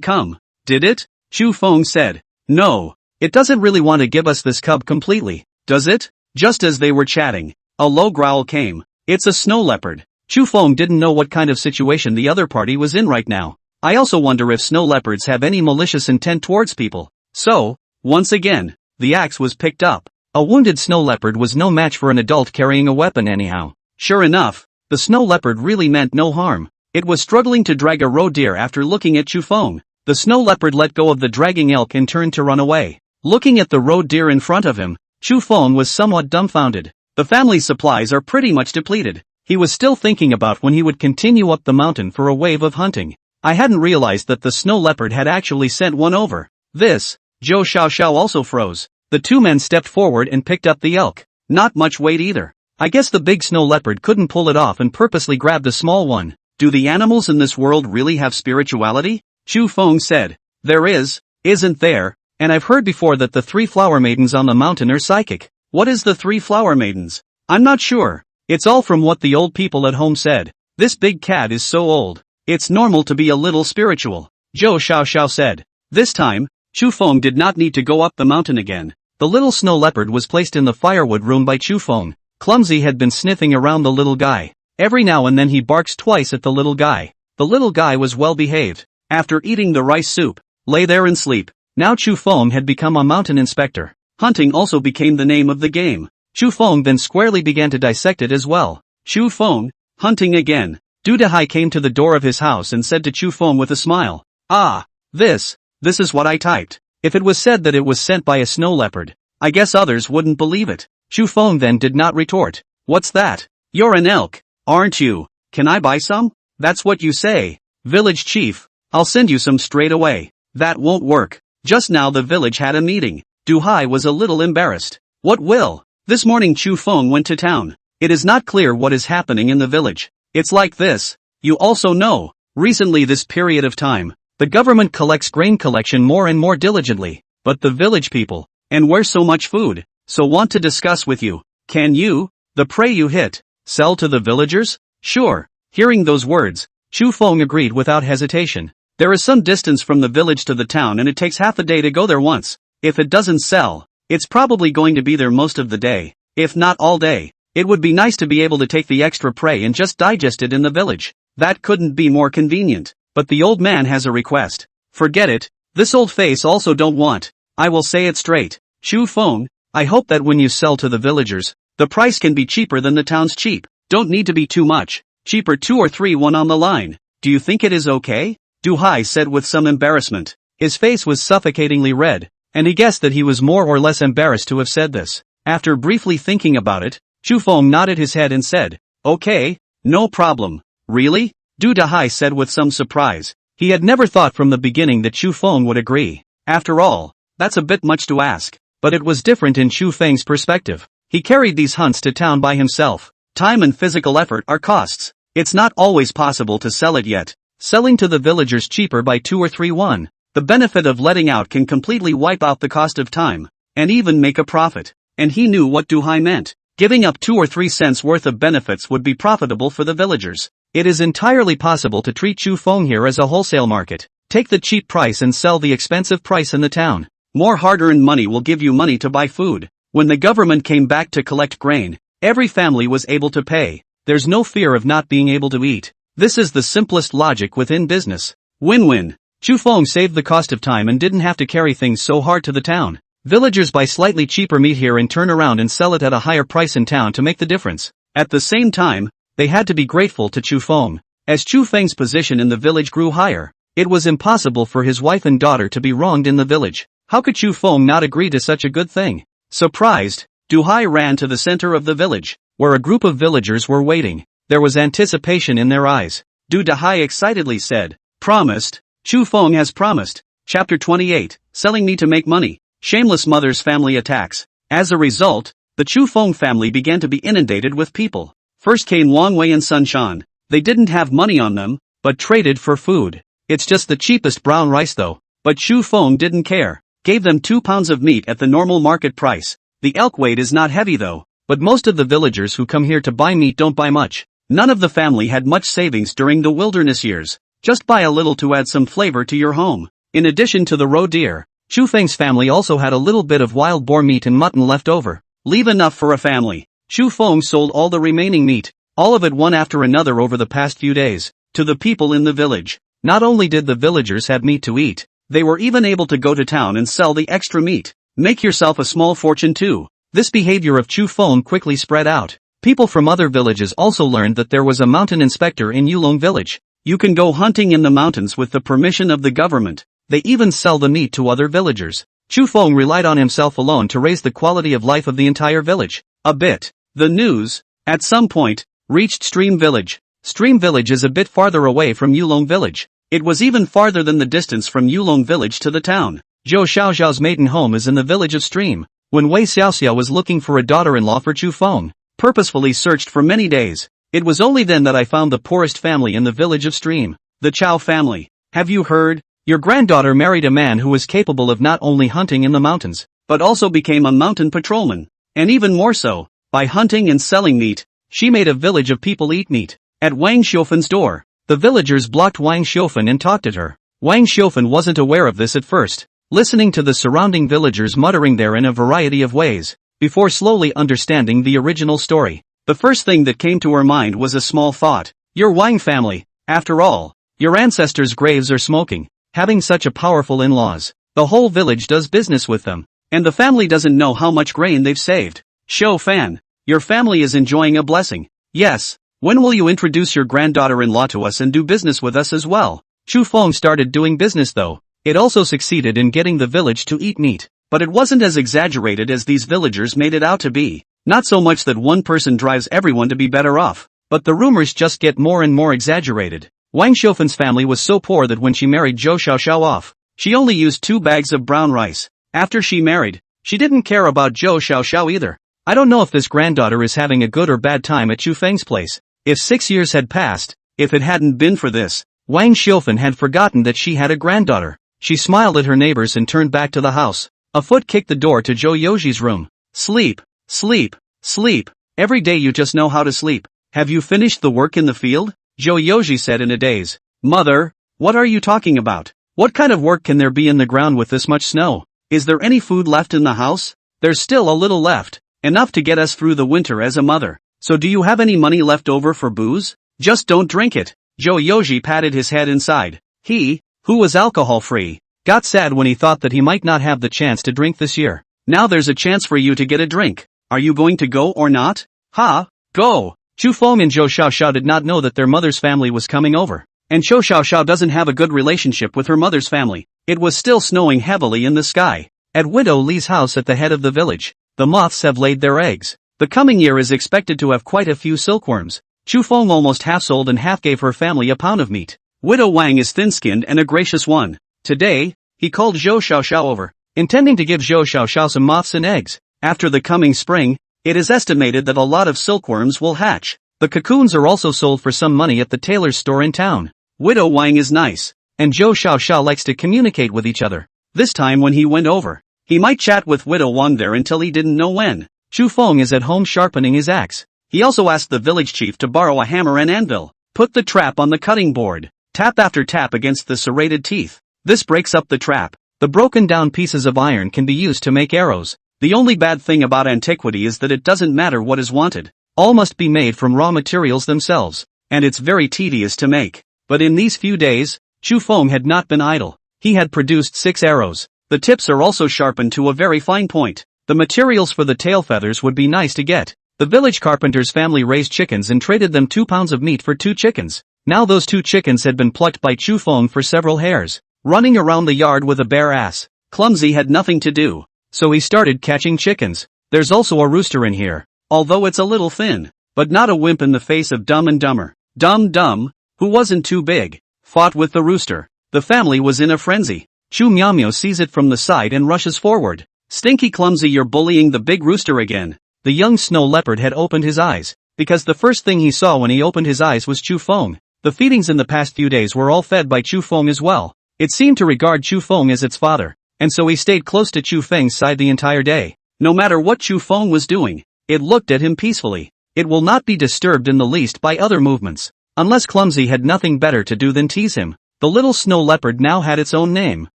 come, did it? Chu Feng said. No, it doesn't really want to give us this cub completely, does it? Just as they were chatting, a low growl came. It's a snow leopard. Chu Feng didn't know what kind of situation the other party was in right now. I also wonder if snow leopards have any malicious intent towards people. So, once again, the axe was picked up. A wounded snow leopard was no match for an adult carrying a weapon anyhow. Sure enough, the snow leopard really meant no harm. It was struggling to drag a roe deer after looking at Chu Feng. The snow leopard let go of the dragging elk and turned to run away. Looking at the roe deer in front of him, Chu Feng was somewhat dumbfounded. The family's supplies are pretty much depleted. He was still thinking about when he would continue up the mountain for a wave of hunting. I hadn't realized that the snow leopard had actually sent one over. This, Zhou Xiaoxiao also froze. The two men stepped forward and picked up the elk. Not much weight either. I guess the big snow leopard couldn't pull it off and purposely grabbed the small one. Do the animals in this world really have spirituality? Chu Feng said. There is, isn't there? And I've heard before that the 3 flower maidens on the mountain are psychic. What is the 3 flower maidens? I'm not sure. It's all from what the old people at home said. This big cat is so old. It's normal to be a little spiritual. Zhou Xiaoxiao said. This time, Chu Feng did not need to go up the mountain again. The little snow leopard was placed in the firewood room by Chu Feng. Clumsy had been sniffing around the little guy. Every now and then he barks twice at the little guy. The little guy was well behaved. After eating the rice soup, lay there and sleep. Now Chu Feng had become a mountain inspector. Hunting also became the name of the game. Chu Feng then squarely began to dissect it as well. Chu Feng, hunting again. Du Dehai came to the door of his house and said to Chu Feng with a smile. Ah, this is what I typed. If it was said that it was sent by a snow leopard, I guess others wouldn't believe it. Chu Feng then did not retort. What's that? You're an elk, aren't you? Can I buy some? That's what you say. Village chief, I'll send you some straight away. That won't work. Just now the village had a meeting. Du Hai was a little embarrassed. What will? This morning Chu Feng went to town. It is not clear what is happening in the village. It's like this. You also know, recently this period of time, the government collects grain collection more and more diligently, but the village people, and where's so much food, so want to discuss with you. Can you, the prey you hit, sell to the villagers? Sure. Hearing those words, Chu Feng agreed without hesitation. There is some distance from the village to the town and it takes half a day to go there once. If it doesn't sell, it's probably going to be there most of the day, if not all day. It would be nice to be able to take the extra prey and just digest it in the village. That couldn't be more convenient. But the old man has a request. Forget it, This old face also don't want. I will say it straight. Chu Feng, I hope that when you sell to the villagers, the price can be cheaper than the town's cheap. Don't need to be too much. Cheaper 2 or 3 1 on the line. Do you think it is okay? Du Hai said with some embarrassment. His face was suffocatingly red, and he guessed that he was more or less embarrassed to have said this. After briefly thinking about it, Chu Feng nodded his head and said, okay, no problem. Really? Du Hai said with some surprise. He had never thought from the beginning that Chu Feng would agree. After all, that's a bit much to ask. But it was different in Chu Feng's perspective. He carried these hunts to town by himself. Time and physical effort are costs. It's not always possible to sell it yet. Selling to the villagers cheaper by 2 or 3 1. The benefit of letting out can completely wipe out the cost of time, and even make a profit. And he knew what Du Hai meant. Giving up 2 or 3 cents worth of benefits would be profitable for the villagers. It is entirely possible to treat Chu Feng here as a wholesale market. Take the cheap price and sell the expensive price in the town. More hard-earned money will give you money to buy food. When the government came back to collect grain, every family was able to pay. There's no fear of not being able to eat. This is the simplest logic within business. Win-win. Chu Feng saved the cost of time and didn't have to carry things so hard to the town. Villagers buy slightly cheaper meat here and turn around and sell it at a higher price in town to make the difference. At the same time, they had to be grateful to Chu Feng. As Chu Feng's position in the village grew higher, it was impossible for his wife and daughter to be wronged in the village. How could Chu Feng not agree to such a good thing? Surprised, Du Hai ran to the center of the village, where a group of villagers were waiting. There was anticipation in their eyes. Du Hai excitedly said, promised. Chu Feng has promised. Chapter 28, Selling Me to Make Money. Shameless mother's family attacks. As a result, the Chu Feng family began to be inundated with people. First came Wang Wei and Sun Shan. They didn't have money on them, but traded for food. It's just the cheapest brown rice though. But Chu Feng didn't care. Gave them 2 pounds of meat at the normal market price. The elk weight is not heavy though, but most of the villagers who come here to buy meat don't buy much. None of the family had much savings during the wilderness years. Just buy a little to add some flavor to your home. In addition to the roe deer, Chu Feng's family also had a little bit of wild boar meat and mutton left over. Leave enough for a family. Chu Feng sold all the remaining meat, all of it one after another over the past few days, to the people in the village. Not only did the villagers have meat to eat, they were even able to go to town and sell the extra meat. Make yourself a small fortune too. This behavior of Chu Feng quickly spread out. People from other villages also learned that there was a mountain inspector in Yulong village. You can go hunting in the mountains with the permission of the government. They even sell the meat to other villagers. Chu Feng relied on himself alone to raise the quality of life of the entire village. A bit. The news, at some point, reached Stream Village. Stream Village is a bit farther away from Yulong village. It was even farther than the distance from Yulong village to the town. Zhou Xiaoxiao's maiden home is in the village of Stream. When Wei Xiaoxiao was looking for a daughter-in-law for Chu Feng, purposefully searched for many days, it was only then that I found the poorest family in the village of Stream, the Chao family. Have you heard? Your granddaughter married a man who was capable of not only hunting in the mountains, but also became a mountain patrolman. And even more so, by hunting and selling meat, she made a village of people eat meat. At Wang Xiufen's door, the villagers blocked Wang Xiufen and talked at her. Wang Xiufen wasn't aware of this at first, listening to the surrounding villagers muttering there in a variety of ways, before slowly understanding the original story. The first thing that came to her mind was a small thought. Your Wang family, after all, your ancestors' graves are smoking. Having such a powerful in-laws, the whole village does business with them, and the family doesn't know how much grain they've saved. Shou Fan, your family is enjoying a blessing. Yes. When will you introduce your granddaughter-in-law to us and do business with us as well? Chu Feng started doing business though. It also succeeded in getting the village to eat meat, but it wasn't as exaggerated as these villagers made it out to be. Not so much that one person drives everyone to be better off, but the rumors just get more and more exaggerated. Wang Xiufen's family was so poor that when she married Zhou Xiaoxiao off, she only used 2 bags of brown rice. After she married, she didn't care about Zhou Xiaoxiao either. I don't know if this granddaughter is having a good or bad time at Chu Feng's place. If 6 years had passed, if it hadn't been for this, Wang Xiufen had forgotten that she had a granddaughter. She smiled at her neighbors and turned back to the house. A foot kicked the door to Zhou Yoji's room. Sleep, sleep, sleep. Every day you just know how to sleep. Have you finished the work in the field? Zhou Yoji said in a daze. Mother, what are you talking about? What kind of work can there be in the ground with this much snow? Is there any food left in the house? There's still a little left. Enough to get us through the winter as a mother. So do you have any money left over for booze? Just don't drink it. Zhou Yoji patted his head inside. He, who was alcohol-free, got sad when he thought that he might not have the chance to drink this year. Now there's a chance for you to get a drink. Are you going to go or not? Ha! Go! Chu Feng and Zhou Xiaoxiao did not know that their mother's family was coming over. And Zhou Xiaoxiao doesn't have a good relationship with her mother's family. It was still snowing heavily in the sky. At Widow Li's house at the head of the village, the moths have laid their eggs. The coming year is expected to have quite a few silkworms. Chu Feng almost half sold and half gave her family a pound of meat. Widow Wang is thin-skinned and a gracious one. Today, he called Zhou Xiaoxiao over, intending to give Zhou Xiaoxiao some moths and eggs. After the coming spring, it is estimated that a lot of silkworms will hatch. The cocoons are also sold for some money at the tailor's store in town. Widow Wang is nice, and Zhou Xiaoxiao likes to communicate with each other. This time when he went over, he might chat with Widow Wang there until he didn't know when. Chu Feng is at home sharpening his axe. He also asked the village chief to borrow a hammer and anvil. Put the trap on the cutting board. Tap after tap against the serrated teeth. This breaks up the trap. The broken down pieces of iron can be used to make arrows. The only bad thing about antiquity is that it doesn't matter what is wanted. All must be made from raw materials themselves. And it's very tedious to make. But in these few days, Chu Feng had not been idle. He had produced 6 arrows. The tips are also sharpened to a very fine point. The materials for the tail feathers would be nice to get. The village carpenter's family raised chickens and traded them 2 pounds of meat for 2 chickens. Now those 2 chickens had been plucked by Chu Feng for several hairs. Running around the yard with a bare ass. Clumsy had nothing to do. So he started catching chickens. There's also a rooster in here. Although it's a little thin. But not a wimp in the face of Dumb and Dumber. Dumb, who wasn't too big, fought with the rooster. The family was in a frenzy. Chu Miao Miao sees it from the side and rushes forward. Stinky Clumsy, you're bullying the big rooster again. The young snow leopard had opened his eyes, because the first thing he saw when he opened his eyes was Chu Feng. The feedings in the past few days were all fed by Chu Feng as well. It seemed to regard Chu Feng as its father, and so he stayed close to Chu Feng's side the entire day. No matter what Chu Feng was doing, it looked at him peacefully. It will not be disturbed in the least by other movements, unless Clumsy had nothing better to do than tease him. The little snow leopard now had its own name,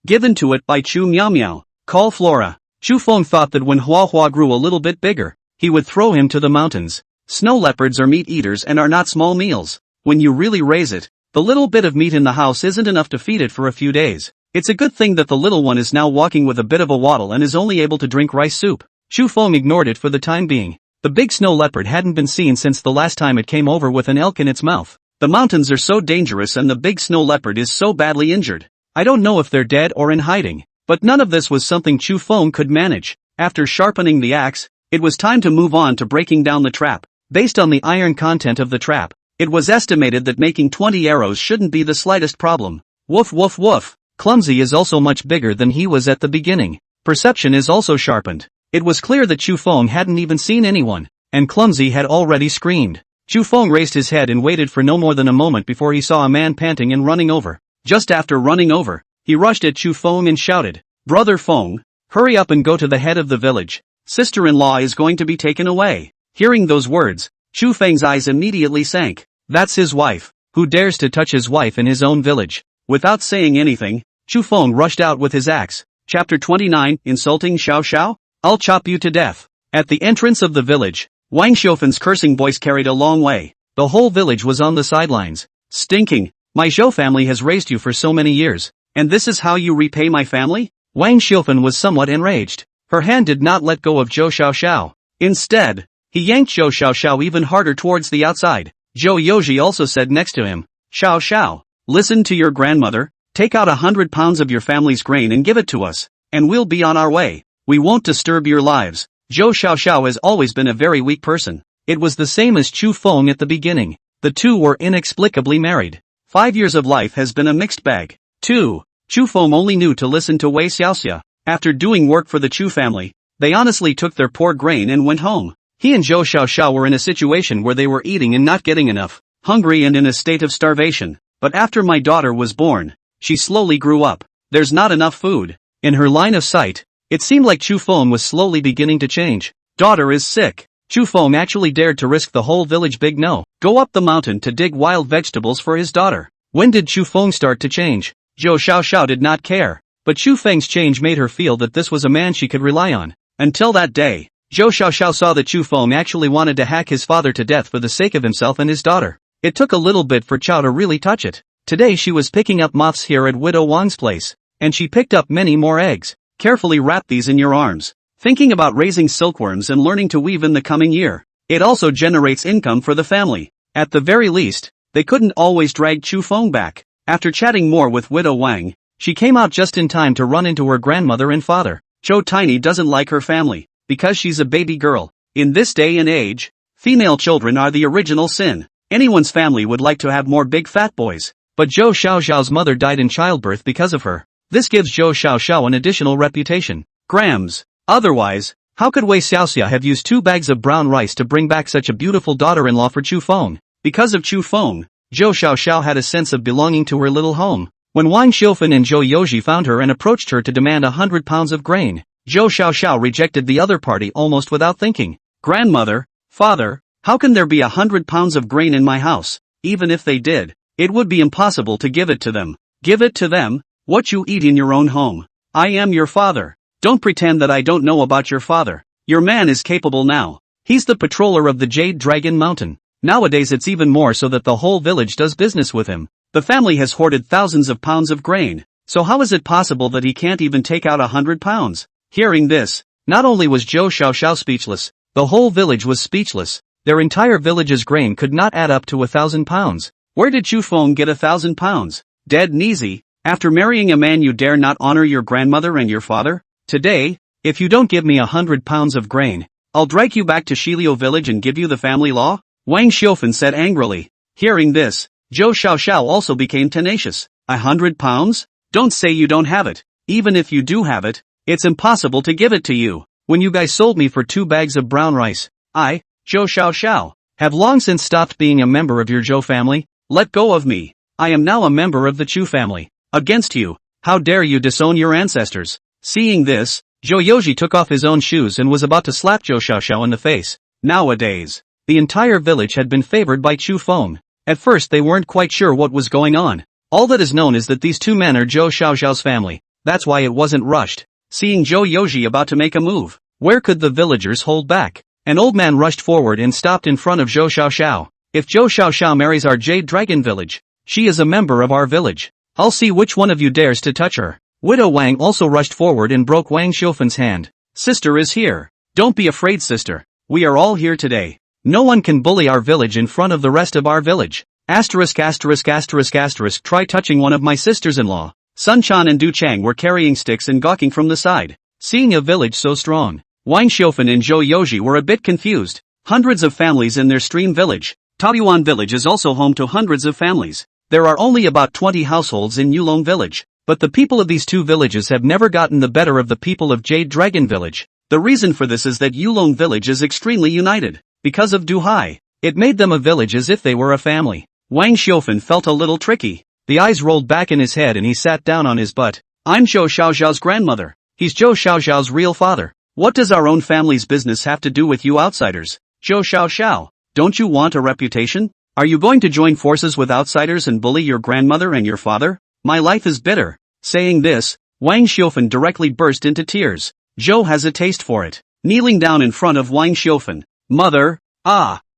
given to it by Chu Miao Miao, call Flora. Chu Feng thought that when Hua Hua grew a little bit bigger, he would throw him to the mountains. Snow leopards are meat eaters and are not small meals. When you really raise it, the little bit of meat in the house isn't enough to feed it for a few days. It's a good thing that the little one is now walking with a bit of a waddle and is only able to drink rice soup. Chu Feng ignored it for the time being. The big snow leopard hadn't been seen since the last time it came over with an elk in its mouth. The mountains are so dangerous and the big snow leopard is so badly injured. I don't know if they're dead or in hiding. But none of this was something Chu Feng could manage. After sharpening the axe, it was time to move on to breaking down the trap. Based on the iron content of the trap, it was estimated that making 20 arrows shouldn't be the slightest problem. Woof woof woof. Clumsy is also much bigger than he was at the beginning. Perception is also sharpened. It was clear that Chu Feng hadn't even seen anyone, and Clumsy had already screamed. Chu Feng raised his head and waited for no more than a moment before he saw a man panting and running over. Just after running over, he rushed at Chu Feng and shouted, "Brother Feng, hurry up and go to the head of the village. Sister-in-law is going to be taken away." Hearing those words, Chu Feng's eyes immediately sank. That's his wife. Who dares to touch his wife in his own village? Without saying anything, Chu Feng rushed out with his axe. Chapter 29, Insulting Xiao Xiao? I'll chop you to death. At the entrance of the village, Wang Xiufen's cursing voice carried a long way. The whole village was on the sidelines. Stinking. My Zhou family has raised you for so many years. And this is how you repay my family? Wang Xiufen was somewhat enraged. Her hand did not let go of Zhou Xiaoxiao. Instead, he yanked Zhou Xiaoxiao even harder towards the outside. Zhou Yoji also said next to him, "Xiao Xiao, listen to your grandmother, take out 100 pounds of your family's grain and give it to us, and we'll be on our way. We won't disturb your lives." Zhou Xiaoxiao has always been a very weak person. It was the same as Chu Feng at the beginning. The two were inexplicably married. 5 years of life has been a mixed bag. 2. Chu Feng only knew to listen to Wei Xiaoxia. After doing work for the Chu family, they honestly took their poor grain and went home. He and Zhou Xiaoxiao were in a situation where they were eating and not getting enough, hungry and in a state of starvation. But after my daughter was born, she slowly grew up. There's not enough food. In her line of sight, it seemed like Chu Feng was slowly beginning to change. Daughter is sick. Chu Feng actually dared to risk the whole village big no. Go up the mountain to dig wild vegetables for his daughter. When did Chu Feng start to change? Zhou Xiaoxiao did not care. But Chu Feng's change made her feel that this was a man she could rely on. Until that day, Zhou Xiaoxiao saw that Chu Feng actually wanted to hack his father to death for the sake of himself and his daughter. It took a little bit for Chao to really touch it. Today she was picking up moths here at Widow Wang's place, and she picked up many more eggs. Carefully wrap these in your arms. Thinking about raising silkworms and learning to weave in the coming year. It also generates income for the family. At the very least, they couldn't always drag Chu Feng back. After chatting more with Widow Wang, she came out just in time to run into her grandmother and father. Zhou Tiny doesn't like her family, because she's a baby girl. In this day and age, female children are the original sin. Anyone's family would like to have more big fat boys. But Zhou Xiaoxiao's mother died in childbirth because of her. This gives Zhou Xiaoxiao an additional reputation. Grams. Otherwise, how could Wei Xiaoxia have used 2 bags of brown rice to bring back such a beautiful daughter-in-law for Chu Feng? Because of Chu Feng, Zhou Xiaoxiao had a sense of belonging to her little home. When Wang Xiufen and Zhou Youji found her and approached her to demand 100 pounds of grain, Zhou Xiaoxiao rejected the other party almost without thinking. Grandmother, father, how can there be 100 pounds of grain in my house? Even if they did, it would be impossible to give it to them. Give it to them, what you eat in your own home. I am your father. Don't pretend that I don't know about your father. Your man is capable now. He's the patroller of the Jade Dragon Mountain. Nowadays it's even more so that the whole village does business with him. The family has hoarded thousands of pounds of grain, so how is it possible that he can't even take out 100 pounds? Hearing this, not only was Zhou Xiaoxiao speechless, the whole village was speechless. Their entire village's grain could not add up to 1,000 pounds. Where did Chu Feng get 1,000 pounds? Dead and easy. After marrying a man you dare not honor your grandmother and your father? Today, if you don't give me 100 pounds of grain, I'll drag you back to Shiliu village and give you the family law? Wang Xiufen said angrily. Hearing this, Zhou Xiaoxiao also became tenacious. 100 pounds? Don't say you don't have it. Even if you do have it, it's impossible to give it to you. When you guys sold me for 2 bags of brown rice, I, Zhou Xiaoxiao, have long since stopped being a member of your Zhou family. Let go of me. I am now a member of the Chu family. Against you, how dare you disown your ancestors? Seeing this, Zhou Youji took off his own shoes and was about to slap Zhou Xiaoxiao in the face. Nowadays, the entire village had been favored by Chu Feng. At first they weren't quite sure what was going on. All that is known is that these 2 men are Zhou Xiaoxiao's family. That's why it wasn't rushed. Seeing Zhou Youji about to make a move, where could the villagers hold back? An old man rushed forward and stopped in front of Zhou Xiaoxiao. If Zhou Xiaoxiao marries our Jade Dragon village, she is a member of our village. I'll see which one of you dares to touch her. Widow Wang also rushed forward and broke Wang Xiufen's hand. Sister is here. Don't be afraid, sister. We are all here today. No one can bully our village in front of the rest of our village. Asterisk asterisk asterisk asterisk try touching one of my sisters-in-law. Sun Chan and Du Chang were carrying sticks and gawking from the side. Seeing a village so strong, Wang Xiufen and Zhou Youji were a bit confused. Hundreds of families in their stream village. Taoyuan village is also home to hundreds of families. There are only about 20 households in Yulong village. But the people of these 2 villages have never gotten the better of the people of Jade Dragon village. The reason for this is that Yulong village is extremely united. Because of Du Hai, it made them a village as if they were a family. Wang Xiufen felt a little tricky. The eyes rolled back in his head and he sat down on his butt. I'm Zhou Xiaoxiao's grandmother. He's Zhou Xiaoxiao's real father. What does our own family's business have to do with you outsiders? Zhou Xiaoxiao, don't you want a reputation? Are you going to join forces with outsiders and bully your grandmother and your father? My life is bitter. Saying this, Wang Xiufen directly burst into tears. Zhou has a taste for it. Kneeling down in front of Wang Xiufen. Mother,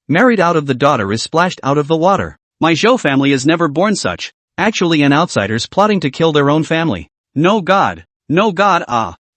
married out of the daughter is splashed out of the water. My Zhou family has never borne such. Actually an outsider's plotting to kill their own family. No god,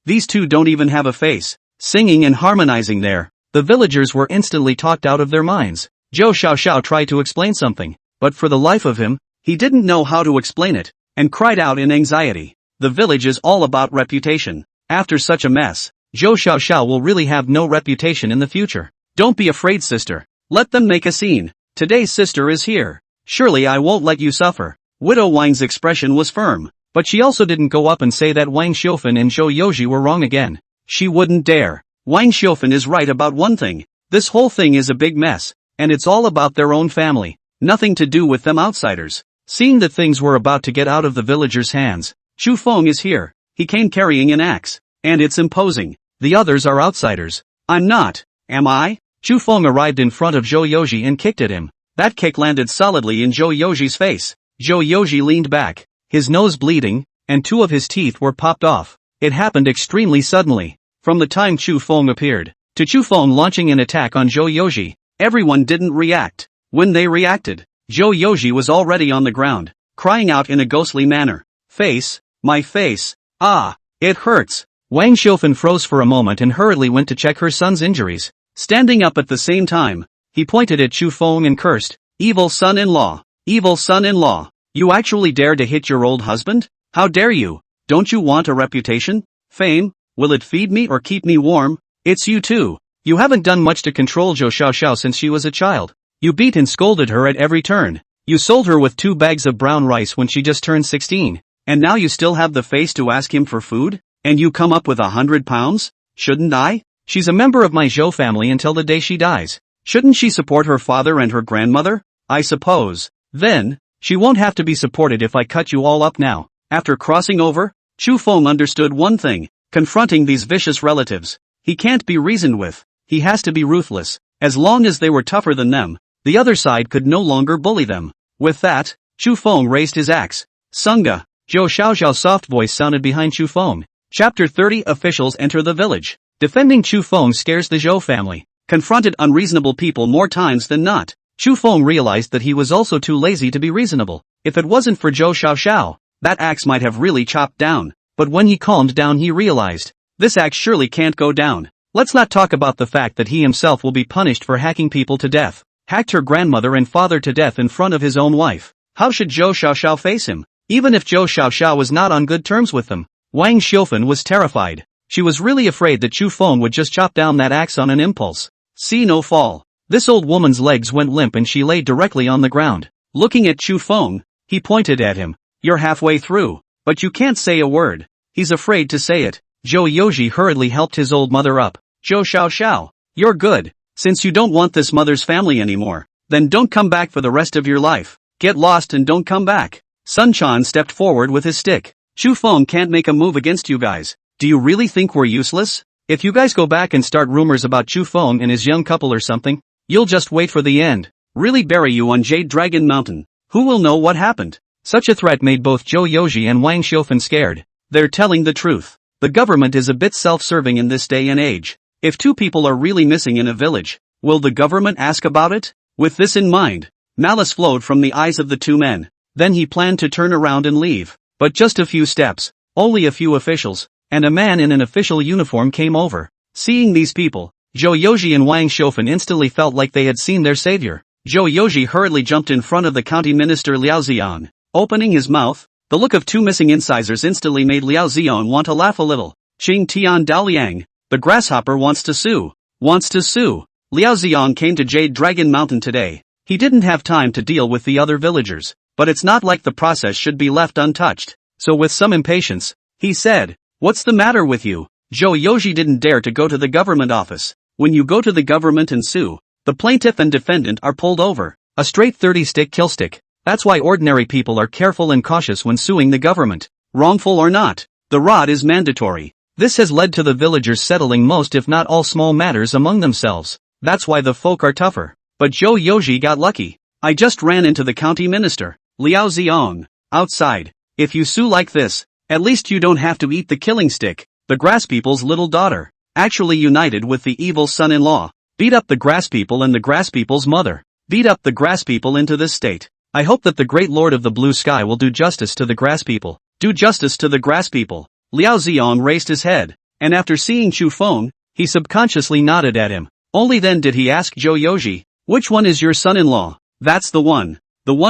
these 2 don't even have a face. Singing and harmonizing there, the villagers were instantly talked out of their minds. Zhou Xiaoxiao tried to explain something, but for the life of him, he didn't know how to explain it, and cried out in anxiety. The village is all about reputation. After such a mess, Zhou Xiaoxiao will really have no reputation in the future. Don't be afraid, sister. Let them make a scene. Today's sister is here. Surely I won't let you suffer. Widow Wang's expression was firm, but she also didn't go up and say that Wang Xiufen and Zhou Youji were wrong again. She wouldn't dare. Wang Xiufen is right about one thing. This whole thing is a big mess, and it's all about their own family. Nothing to do with them outsiders. Seeing that things were about to get out of the villagers' hands, Chu Feng is here. He came carrying an axe, and it's imposing. The others are outsiders. I'm not, am I? Chu Feng arrived in front of Zhou Youji and kicked at him. That kick landed solidly in Zhou Youji's face. Zhou Youji leaned back, his nose bleeding, and 2 of his teeth were popped off. It happened extremely suddenly. From the time Chu Feng appeared, to Chu Feng launching an attack on Zhou Youji, everyone didn't react. When they reacted, Zhou Youji was already on the ground, crying out in a ghostly manner. Face, My face. Ah, it hurts. Wang Xiufen froze for a moment and hurriedly went to check her son's injuries. Standing up at the same time, he pointed at Chu Feng and cursed, "Evil son-in-law! Evil son-in-law! You actually dare to hit your old husband? How dare you? Don't you want a reputation? Fame? Will it feed me or keep me warm? It's you too. You haven't done much to control Zhou Xiaoxiao since she was a child. You beat and scolded her at every turn. You sold her with 2 bags of brown rice when she just turned 16. And now you still have the face to ask him for food? And you come up with 100 pounds? Shouldn't I? She's a member of my Zhou family until the day she dies. Shouldn't she support her father and her grandmother? I suppose. Then, she won't have to be supported if I cut you all up now." After crossing over, Chu Feng understood one thing: confronting these vicious relatives, he can't be reasoned with. He has to be ruthless. As long as they were tougher than them, the other side could no longer bully them. With that, Chu Feng raised his axe. "Sunga!" Zhou Xiaoxiao's soft voice sounded behind Chu Feng. Chapter 30. Officials enter the village. Defending Chu Feng scares the Zhou family. Confronted unreasonable people more times than not, Chu Feng realized that he was also too lazy to be reasonable. If it wasn't for Zhou Xiaoxiao, that axe might have really chopped down. But when he calmed down, he realized, this axe surely can't go down. Let's not talk about the fact that he himself will be punished for hacking people to death. Hacked her grandmother and father to death in front of his own wife. How should Zhou Xiaoxiao face him? Even if Zhou Xiaoxiao was not on good terms with them. Wang Xiufen was terrified. She was really afraid that Chu Feng would just chop down that axe on an impulse. See no fall. This old woman's legs went limp and she lay directly on the ground. Looking at Chu Feng, he pointed at him. "You're halfway through, but you can't say a word." He's afraid to say it. Zhou Yoji hurriedly helped his old mother up. "Zhou Xiaoxiao, you're good. Since you don't want this mother's family anymore, then don't come back for the rest of your life. Get lost and don't come back." Sun Quan stepped forward with his stick. "Chu Feng can't make a move against you guys. Do you really think we're useless? If you guys go back and start rumors about Chu Feng and his young couple or something, you'll just wait for the end. Really bury you on Jade Dragon Mountain. Who will know what happened?" Such a threat made both Zhou Yoji and Wang Xiufen scared. They're telling the truth. The government is a bit self-serving in this day and age. If 2 people are really missing in a village, will the government ask about it? With this in mind, malice flowed from the eyes of the 2 men. Then he planned to turn around and leave. But just a few steps, only a few officials, and a man in an official uniform came over. Seeing these people, Zhou Yoji and Wang Xiufen instantly felt like they had seen their savior. Zhou Yoji hurriedly jumped in front of the county minister Liao Zion. Opening his mouth, the look of 2 missing incisors instantly made Liao Zion want to laugh a little. "Qing Tian Daoliang, the grasshopper wants to sue. Wants to sue." Liao Zion came to Jade Dragon Mountain today. He didn't have time to deal with the other villagers, but it's not like the process should be left untouched. So with some impatience, he said, "What's the matter with you?" Zhou Yoji didn't dare to go to the government office. When you go to the government and sue, the plaintiff and defendant are pulled over. A straight 30-stick kill stick. That's why ordinary people are careful and cautious when suing the government. Wrongful or not, the rod is mandatory. This has led to the villagers settling most if not all small matters among themselves. That's why the folk are tougher. But Zhou Yoji got lucky. "I just ran into the county minister, Liao Ziong, outside. If you sue like this, at least you don't have to eat the killing stick." The grass people's little daughter, actually united with the evil son-in-law, beat up the grass people and the grass people's mother, beat up the grass people into this state. I hope that the great lord of the blue sky will do justice to the grass people. Do justice to the grass people. Liao Ziong raised his head, and after seeing Chu Feng, he subconsciously nodded at him. Only then did he ask Zhou Yoji, "Which one is your son-in-law?" "That's the one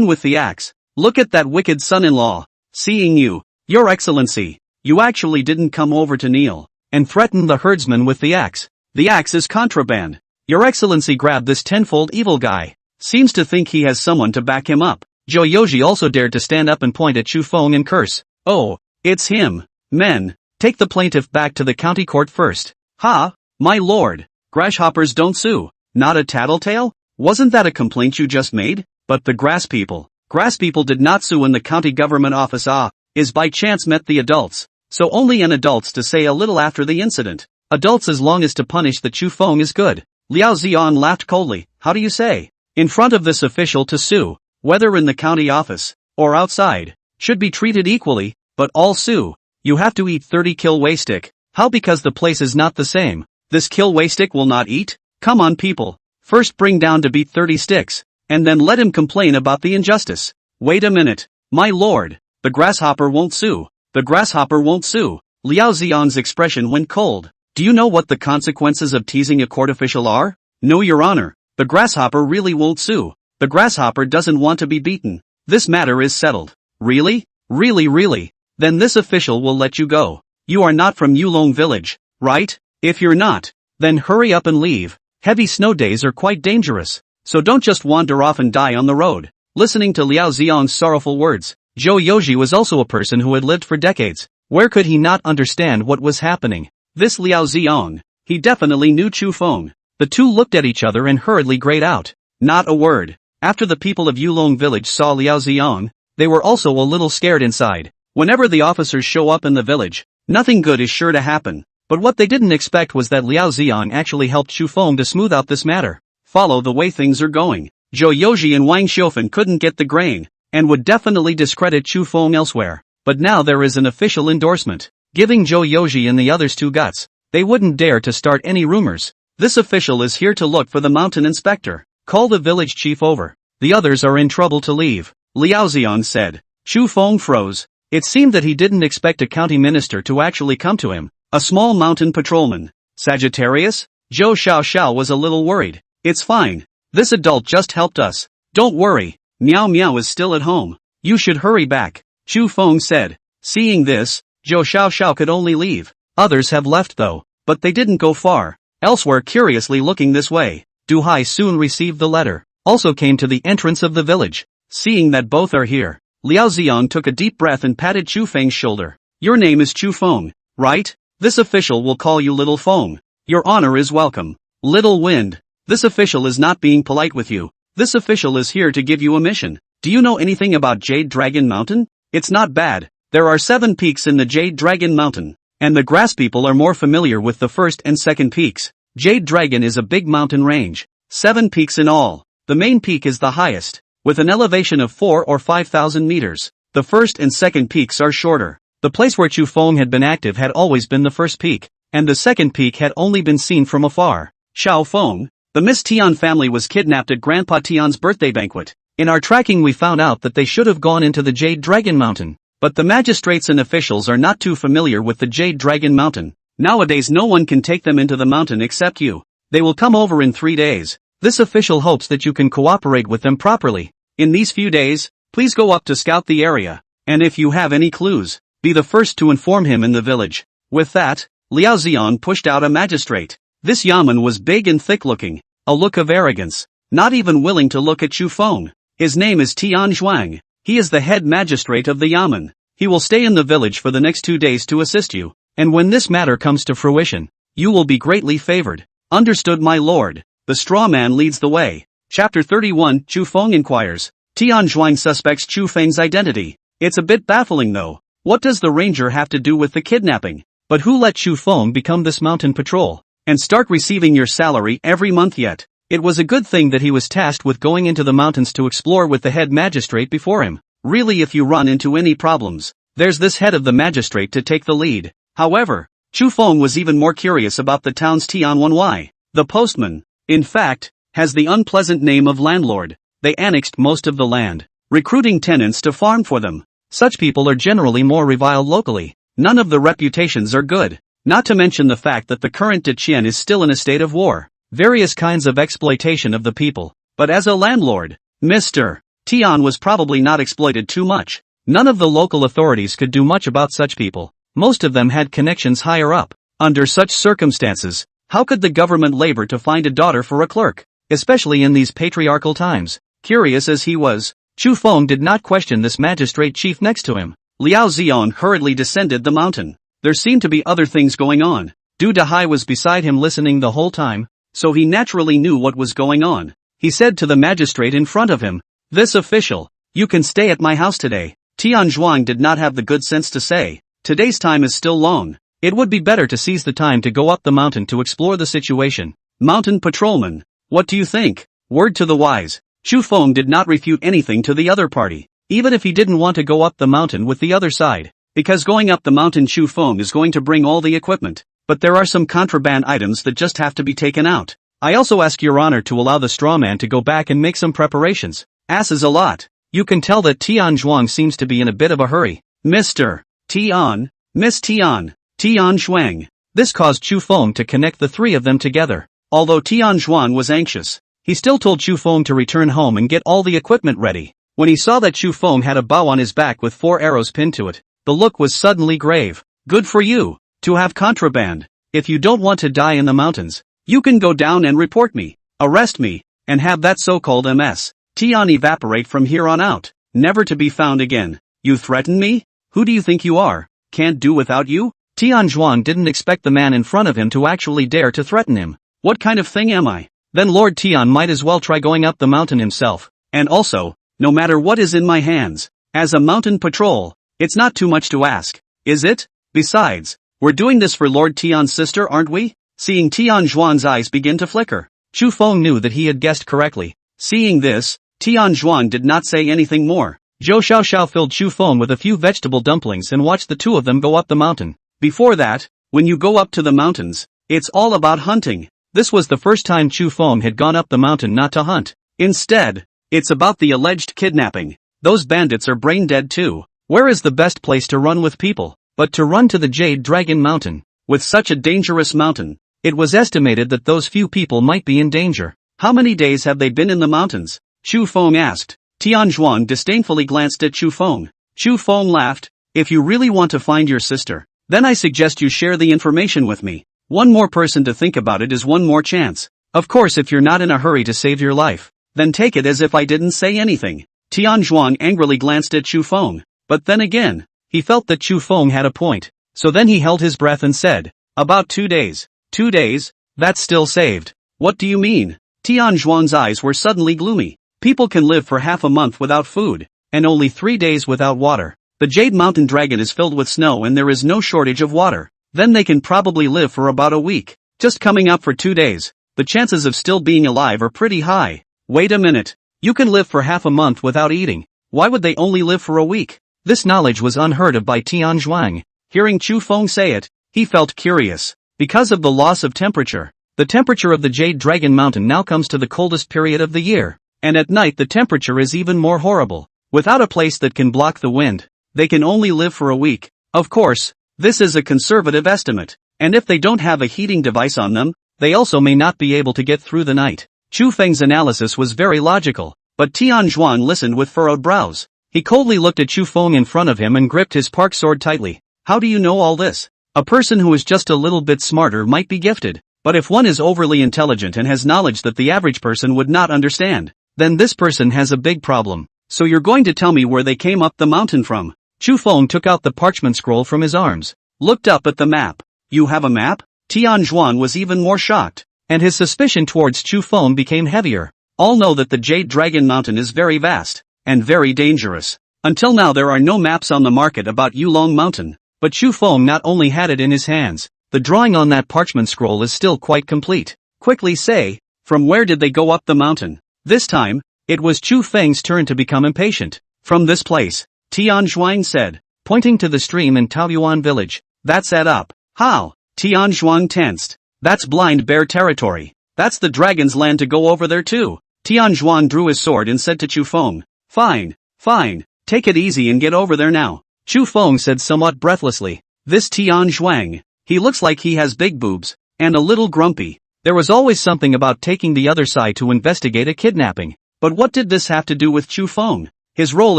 with the axe. Look at that wicked son-in-law. Seeing you, your excellency, you actually didn't come over to kneel and threaten the herdsman with the axe. The axe is contraband. Your excellency grabbed this tenfold evil guy. Seems to think he has someone to back him up." Zhou Yoji also dared to stand up and point at Chu Feng and curse. "Oh, it's him. Men, take the plaintiff back to the county court first." "Ha, my lord, grasshoppers don't sue. Not a tattletale? Wasn't that a complaint you just made?" But the grass people did not sue in the county government office. Is by chance met the adults. So only an adults to say a little after the incident. Adults as long as to punish the Chu Feng is good. Liao Zion laughed coldly. "How do you say? In front of this official to sue, whether in the county office or outside, should be treated equally, but all sue. You have to eat 30 kill stick. How? Because the place is not the same. This kill stick will not eat? Come on people. First bring down to beat 30 sticks, and then let him complain about the injustice." "Wait a minute, my lord, the grasshopper won't sue. the grasshopper won't sue. Liao Xiang's expression went cold. Do you know what the consequences of teasing a court official are? No, Your Honor. The grasshopper really won't sue. The grasshopper doesn't want to be beaten. This matter is settled. Really? Really? Then this official will let you go. You are not from Yulong village, right? If you're not, then hurry up and leave. Heavy snow days are quite dangerous, so don't just wander off and die on the road. Listening to Liao Xiang's sorrowful words, Zhou Yoji was also a person who had lived for decades. Where could he not understand what was happening? This Liao Xiang, he definitely knew Chu Feng. The two looked at each other and hurriedly grayed out. Not a word. After the people of Yulong village saw Liao Xiang, they were also a little scared inside. Whenever the officers show up in the village, nothing good is sure to happen. But what they didn't expect was that Liao Xiang actually helped Chu Feng to smooth out this matter. Follow the way things are going. Zhou Yoji and Wang Xiufen couldn't get the grain, and would definitely discredit Chu Feng elsewhere. But now there is an official endorsement, giving Zhou Yoji and the others two guts. They wouldn't dare to start any rumors. This official is here to look for the mountain inspector. Call the village chief over. The others are in trouble to leave. Liao Xiang said. Chu Feng froze. It seemed that he didn't expect a county minister to actually come to him. A small mountain patrolman. Sagittarius? Zhou Xiao was a little worried. It's fine. This adult just helped us. Don't worry. Miao Miao is still at home. You should hurry back. Chu Feng said. Seeing this, Zhou Xiao could only leave. Others have left though, but they didn't go far. Elsewhere, curiously looking this way, Du Hai soon received the letter. Also came to the entrance of the village. Seeing that both are here, Liao Xiang took a deep breath and patted Chu Feng's shoulder. Your name is Chu Feng, right? This official will call you Little Feng. Your honor is welcome. Little Wind. This official is not being polite with you. This official is here to give you a mission. Do you know anything about Jade Dragon Mountain? It's not bad. There are 7 peaks in the Jade Dragon Mountain, and the grass people are more familiar with the first and second peaks. Jade Dragon is a big mountain range. 7 peaks in all. The main peak is the highest, with an elevation of 4 or 5,000 meters. The first and second peaks are shorter. The place where Chu Feng had been active had always been the first peak, and the second peak had only been seen from afar. Xiao Feng, the Miss Tian family was kidnapped at Grandpa Tian's birthday banquet. In our tracking we found out that they should have gone into the Jade Dragon Mountain, but the magistrates and officials are not too familiar with the Jade Dragon Mountain. Nowadays no one can take them into the mountain except you. They will come over in 3 days. This official hopes that you can cooperate with them properly. In these few days, please go up to scout the area, and if you have any clues, be the first to inform him in the village. With that, Liao Xiang pushed out a magistrate. This yaman was big and thick-looking, a look of arrogance, not even willing to look at Chu Feng. His name is Tian Zhuang. He is the head magistrate of the yaman. He will stay in the village for the next 2 days to assist you, and when this matter comes to fruition, you will be greatly favored. Understood, my lord. The straw man leads the way. Chapter 31, Chu Feng inquires. Tian Zhuang suspects Chu Feng's identity. It's a bit baffling though. What does the ranger have to do with the kidnapping? But who let Chu Feng become this mountain patrol, and start receiving your salary every month yet? It was a good thing that he was tasked with going into the mountains to explore with the head magistrate before him. Really, if you run into any problems, there's this head of the magistrate to take the lead. However, Chu Feng was even more curious about the town's Tian Wenwei. The postman, in fact, has the unpleasant name of landlord. They annexed most of the land, recruiting tenants to farm for them. Such people are generally more reviled locally. None of the reputations are good. Not to mention the fact that the current Deqian is still in a state of war. Various kinds of exploitation of the people. But as a landlord, Mr. Tian was probably not exploited too much. None of the local authorities could do much about such people. Most of them had connections higher up. Under such circumstances, how could the government labor to find a daughter for a clerk, especially in these patriarchal times? Curious as he was, Chu Feng did not question this magistrate chief next to him. Liao Xiang hurriedly descended the mountain. There seemed to be other things going on. Du Dahai was beside him listening the whole time, so he naturally knew what was going on. He said to the magistrate in front of him, "This official, you can stay at my house today." Tian Zhuang did not have the good sense to say, "Today's time is still long. It would be better to seize the time to go up the mountain to explore the situation." Mountain patrolman, what do you think? Word to the wise. Chu Feng did not refute anything to the other party, even if he didn't want to go up the mountain with the other side. Because going up the mountain, Chu Feng is going to bring all the equipment, but there are some contraband items that just have to be taken out. I also ask your honor to allow the straw man to go back and make some preparations. Asses a lot. You can tell that Tian Zhuang seems to be in a bit of a hurry. Mr. Tian, Miss Tian, Tian Shuang. This caused Chu Feng to connect the three of them together. Although Tian Xuan was anxious, he still told Chu Feng to return home and get all the equipment ready. When he saw that Chu Feng had a bow on his back with 4 arrows pinned to it, the look was suddenly grave. Good for you, to have contraband. If you don't want to die in the mountains, you can go down and report me, arrest me, and have that so-called MS. Tian evaporate from here on out, never to be found again. You threaten me? Who do you think you are? Can't do without you? Tian Xuan didn't expect the man in front of him to actually dare to threaten him. What kind of thing am I? Then Lord Tian might as well try going up the mountain himself. And also, no matter what is in my hands, as a mountain patrol, it's not too much to ask, is it? Besides, we're doing this for Lord Tian's sister, aren't we? Seeing Tian Xuan's eyes begin to flicker, Chu Feng knew that he had guessed correctly. Seeing this, Tian Xuan did not say anything more. Zhou Xiaoxiao filled Chu Feng with a few vegetable dumplings and watched the two of them go up the mountain. Before that, when you go up to the mountains, it's all about hunting. This was the first time Chu Feng had gone up the mountain not to hunt. Instead, it's about the alleged kidnapping. Those bandits are brain dead too. Where is the best place to run with people, but to run to the Jade Dragon Mountain? With such a dangerous mountain, it was estimated that those few people might be in danger. How many days have they been in the mountains? Chu Feng asked. Tian Xuan disdainfully glanced at Chu Feng. Chu Feng laughed. If you really want to find your sister, then I suggest you share the information with me. One more person to think about it is one more chance. Of course, if you're not in a hurry to save your life, then take it as if I didn't say anything. Tian Xuan angrily glanced at Chu Feng. But then again, he felt that Chu Feng had a point. So then he held his breath and said, about 2 days. 2 days? That's still saved. What do you mean? Tian Xuan's eyes were suddenly gloomy. People can live for half a month without food, and only 3 days without water. The Jade Mountain Dragon is filled with snow and there is no shortage of water. Then they can probably live for about a week. Just coming up for 2 days, the chances of still being alive are pretty high. Wait a minute. You can live for half a month without eating. Why would they only live for a week? This knowledge was unheard of by Tian Xuan. Hearing Chu Feng say it, he felt curious. Because of the loss of temperature, the temperature of the Jade Dragon Mountain now comes to the coldest period of the year. And at night the temperature is even more horrible. Without a place that can block the wind, they can only live for a week. Of course, this is a conservative estimate. And if they don't have a heating device on them, they also may not be able to get through the night. Chu Feng's analysis was very logical, but Tian Xuan listened with furrowed brows. He coldly looked at Chu Feng in front of him and gripped his park sword tightly. How do you know all this? A person who is just a little bit smarter might be gifted, but if one is overly intelligent and has knowledge that the average person would not understand, then this person has a big problem. So you're going to tell me where they came up the mountain from? Chu Feng took out the parchment scroll from his arms, looked up at the map. You have a map? Tian Xuan was even more shocked, and his suspicion towards Chu Feng became heavier. All know that the Jade Dragon Mountain is very vast, and very dangerous. Until now there are no maps on the market about Yulong Mountain, but Chu Feng not only had it in his hands, the drawing on that parchment scroll is still quite complete. Quickly say, from where did they go up the mountain? This time, it was Chu Feng's turn to become impatient. From this place, Tian Xuan said, pointing to the stream in Taoyuan village. That's set up. How? Tian Xuan tensed. That's blind bear territory. That's the dragon's land to go over there too. Tian Xuan drew his sword and said to Chu Feng, fine, take it easy and get over there now. Chu Feng said somewhat breathlessly, this Tian Xuan, he looks like he has big boobs, and a little grumpy. There was always something about taking the other side to investigate a kidnapping. But what did this have to do with Chu Feng? His role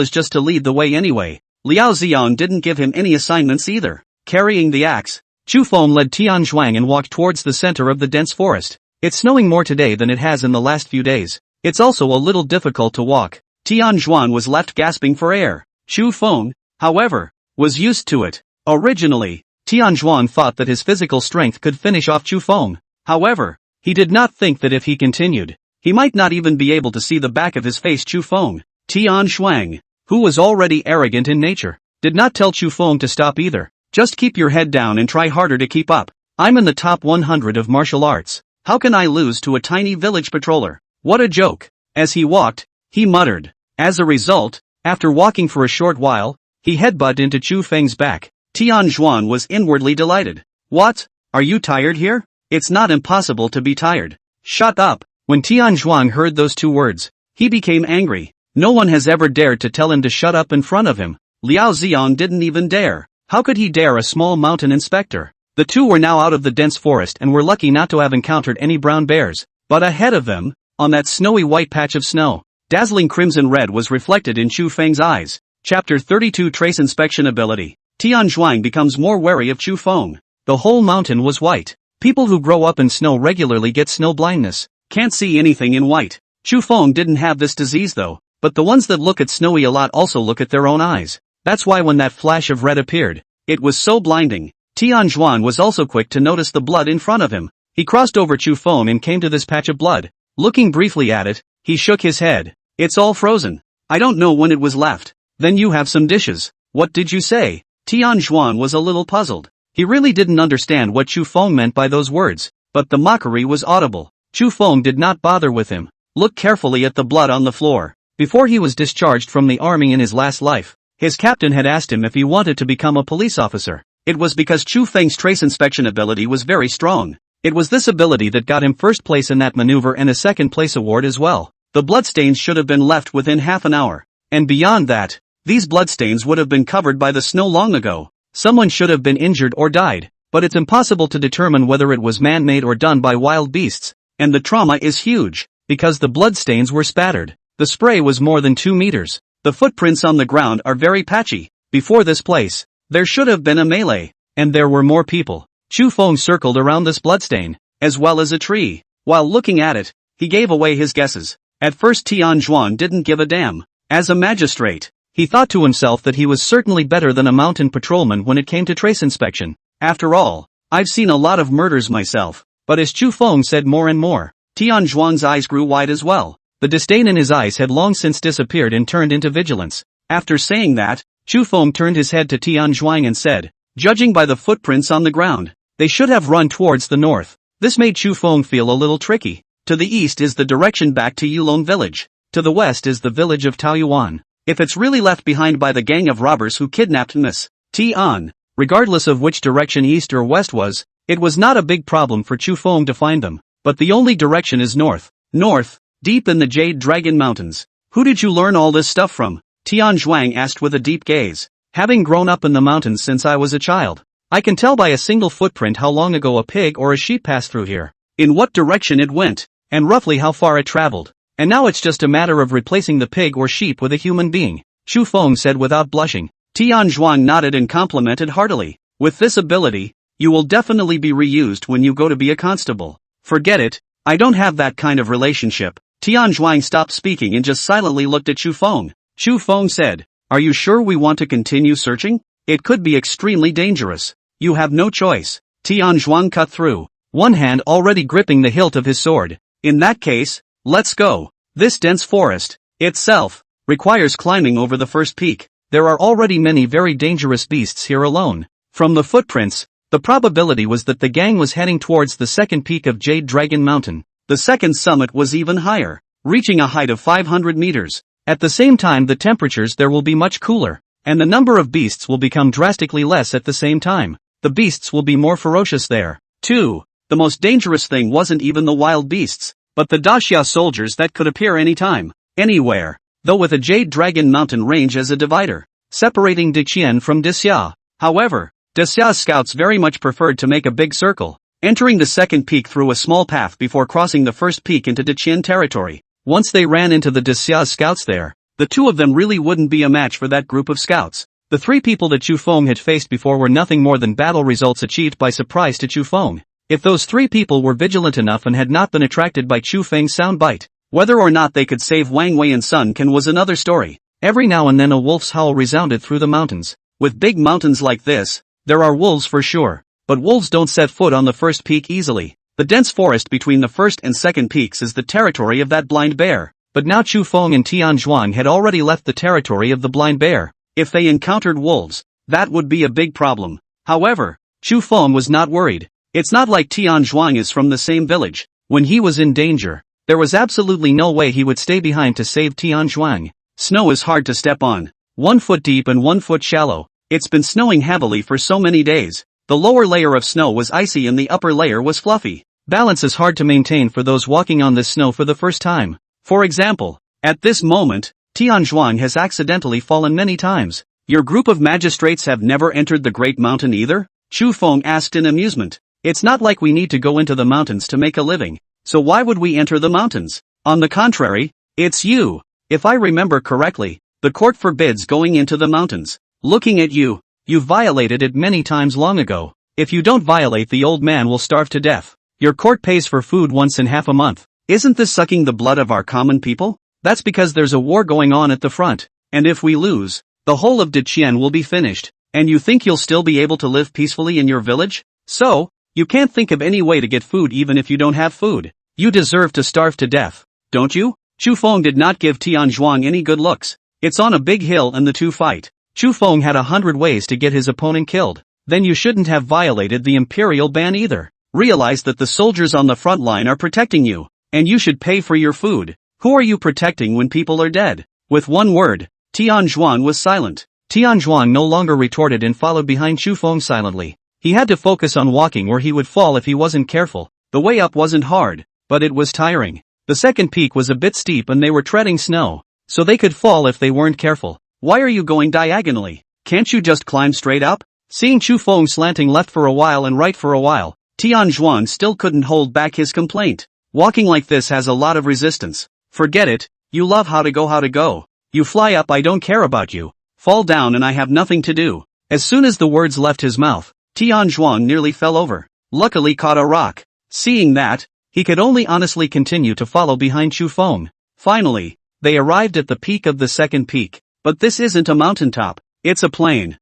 is just to lead the way anyway. Liao Xian didn't give him any assignments either. Carrying the axe, Chu Feng led Tian Xuan and walked towards the center of the dense forest. It's snowing more today than it has in the last few days. It's also a little difficult to walk. Tian Xuan was left gasping for air. Chu Feng, however, was used to it. Originally, Tian Xuan thought that his physical strength could finish off Chu Feng. However, he did not think that if he continued, he might not even be able to see the back of his face. Chu Feng, Tian Xuan, who was already arrogant in nature, did not tell Chu Feng to stop either. Just keep your head down and try harder to keep up. I'm in the top 100 of martial arts. How can I lose to a tiny village patroller? What a joke. As he walked, he muttered. As a result, after walking for a short while, he headbutted into Chu Feng's back. Tian Xuan was inwardly delighted. What? Are you tired here? It's not impossible to be tired. Shut up. When Tian Xuan heard those two words, he became angry. No one has ever dared to tell him to shut up in front of him. Liao Xian didn't even dare. How could he dare a small mountain inspector? The two were now out of the dense forest and were lucky not to have encountered any brown bears. But ahead of them, on that snowy white patch of snow, dazzling crimson red was reflected in Chu Feng's eyes. Chapter 32 Trace Inspection Ability. Tian Zhuang becomes more wary of Chu Feng. The whole mountain was white. People who grow up in snow regularly get snow blindness. Can't see anything in white. Chu Feng didn't have this disease though, but the ones that look at snowy a lot also look at their own eyes. That's why when that flash of red appeared, it was so blinding. Tian Zhuang was also quick to notice the blood in front of him. He crossed over Chu Feng and came to this patch of blood. Looking briefly at it, he shook his head. It's all frozen. I don't know when it was left. Then you have some dishes. What did you say? Tian Zhuang was a little puzzled. He really didn't understand what Chu Feng meant by those words, but the mockery was audible. Chu Feng did not bother with him. Look carefully at the blood on the floor. Before he was discharged from the army in his last life, his captain had asked him if he wanted to become a police officer. It was because Chu Feng's trace inspection ability was very strong. It was this ability that got him first place in that maneuver and a second place award as well. The bloodstains should have been left within half an hour. And beyond that, these bloodstains would have been covered by the snow long ago. Someone should have been injured or died, but it's impossible to determine whether it was man-made or done by wild beasts. And the trauma is huge, because the bloodstains were spattered. The spray was more than 2 meters. The footprints on the ground are very patchy. Before this place, there should have been a melee, and there were more people. Chu Feng circled around this bloodstain, as well as a tree. While looking at it, he gave away his guesses. At first Tian Zhuang didn't give a damn. As a magistrate, he thought to himself that he was certainly better than a mountain patrolman when it came to trace inspection. After all, I've seen a lot of murders myself. But as Chu Feng said more and more, Tian Zhuang's eyes grew wide as well. The disdain in his eyes had long since disappeared and turned into vigilance. After saying that, Chu Feng turned his head to Tian Zhuang and said, judging by the footprints on the ground, they should have run towards the north. This made Chu Feng feel a little tricky. To the east is the direction back to Yulong village. To the west is the village of Taoyuan. If it's really left behind by the gang of robbers who kidnapped Miss Tian, regardless of which direction east or west was, it was not a big problem for Chu Feng to find them. But the only direction is north. North, deep in the Jade Dragon Mountains. Who did you learn all this stuff from? Tian Zhuang asked with a deep gaze. Having grown up in the mountains since I was a child, I can tell by a single footprint how long ago a pig or a sheep passed through here, in what direction it went, and roughly how far it traveled. And now it's just a matter of replacing the pig or sheep with a human being, Chu Feng said without blushing. Tian Zhuang nodded and complimented heartily. With this ability, you will definitely be reused when you go to be a constable. Forget it, I don't have that kind of relationship. Tian Zhuang stopped speaking and just silently looked at Chu Feng. Chu Feng said, are you sure we want to continue searching? It could be extremely dangerous. You have no choice. Tian Zhuang cut through, one hand already gripping the hilt of his sword. In that case, let's go. This dense forest, itself, requires climbing over the first peak. There are already many very dangerous beasts here alone. From the footprints, the probability was that the gang was heading towards the second peak of Jade Dragon Mountain. The second summit was even higher, reaching a height of 500 meters. At the same time the temperatures there will be much cooler, and the number of beasts will become drastically less at the same time. The beasts will be more ferocious there, too. The most dangerous thing wasn't even the wild beasts, but the Daxia soldiers that could appear anytime, anywhere, though with a Jade Dragon Mountain range as a divider, separating Diqian from Daxia. However, Daxia's scouts very much preferred to make a big circle, entering the second peak through a small path before crossing the first peak into Diqian territory. Once they ran into the Daxia's scouts there, the two of them really wouldn't be a match for that group of scouts. The three people that Chu Feng had faced before were nothing more than battle results achieved by surprise to Chu Feng. If those three people were vigilant enough and had not been attracted by Chu Feng's soundbite, whether or not they could save Wang Wei and Sun Can was another story. Every now and then a wolf's howl resounded through the mountains. With big mountains like this, there are wolves for sure, but wolves don't set foot on the first peak easily. The dense forest between the first and second peaks is the territory of that blind bear. But now Chu Feng and Tian Zhuang had already left the territory of the blind bear. If they encountered wolves, that would be a big problem. However, Chu Feng was not worried. It's not like Tian Zhuang is from the same village. When he was in danger, there was absolutely no way he would stay behind to save Tian Zhuang. Snow is hard to step on. 1 foot deep and 1 foot shallow. It's been snowing heavily for so many days. The lower layer of snow was icy and the upper layer was fluffy. Balance is hard to maintain for those walking on this snow for the first time. For example, at this moment, Tian Zhuang has accidentally fallen many times. Your group of magistrates have never entered the Great Mountain either? Chu Feng asked in amusement. It's not like we need to go into the mountains to make a living, so why would we enter the mountains? On the contrary, it's you. If I remember correctly, the court forbids going into the mountains. Looking at you, you've violated it many times long ago. If you don't violate, the old man will starve to death. Your court pays for food once in half a month. Isn't this sucking the blood of our common people? That's because there's a war going on at the front, and if we lose, the whole of Deqian will be finished. And you think you'll still be able to live peacefully in your village? So, you can't think of any way to get food even if you don't have food. You deserve to starve to death, don't you? Chu Feng did not give Tian Zhuang any good looks. It's on a big hill and the two fight. Chu Feng had 100 ways to get his opponent killed. Then you shouldn't have violated the imperial ban either. Realize that the soldiers on the front line are protecting you, and you should pay for your food. Who are you protecting when people are dead? With one word, Tian Zhuang was silent. Tian Zhuang no longer retorted and followed behind Chu Feng silently. He had to focus on walking or he would fall if he wasn't careful. The way up wasn't hard, but it was tiring. The second peak was a bit steep and they were treading snow, so they could fall if they weren't careful. Why are you going diagonally? Can't you just climb straight up? Seeing Chu Feng slanting left for a while and right for a while, Tian Zhuang still couldn't hold back his complaint. Walking like this has a lot of resistance. Forget it, you love how to go. You fly up, I don't care about you. Fall down and I have nothing to do. As soon as the words left his mouth, Tian Zhuang nearly fell over. Luckily caught a rock. Seeing that, he could only honestly continue to follow behind Chu Feng. Finally, they arrived at the peak of the second peak. But this isn't a mountaintop, it's a plain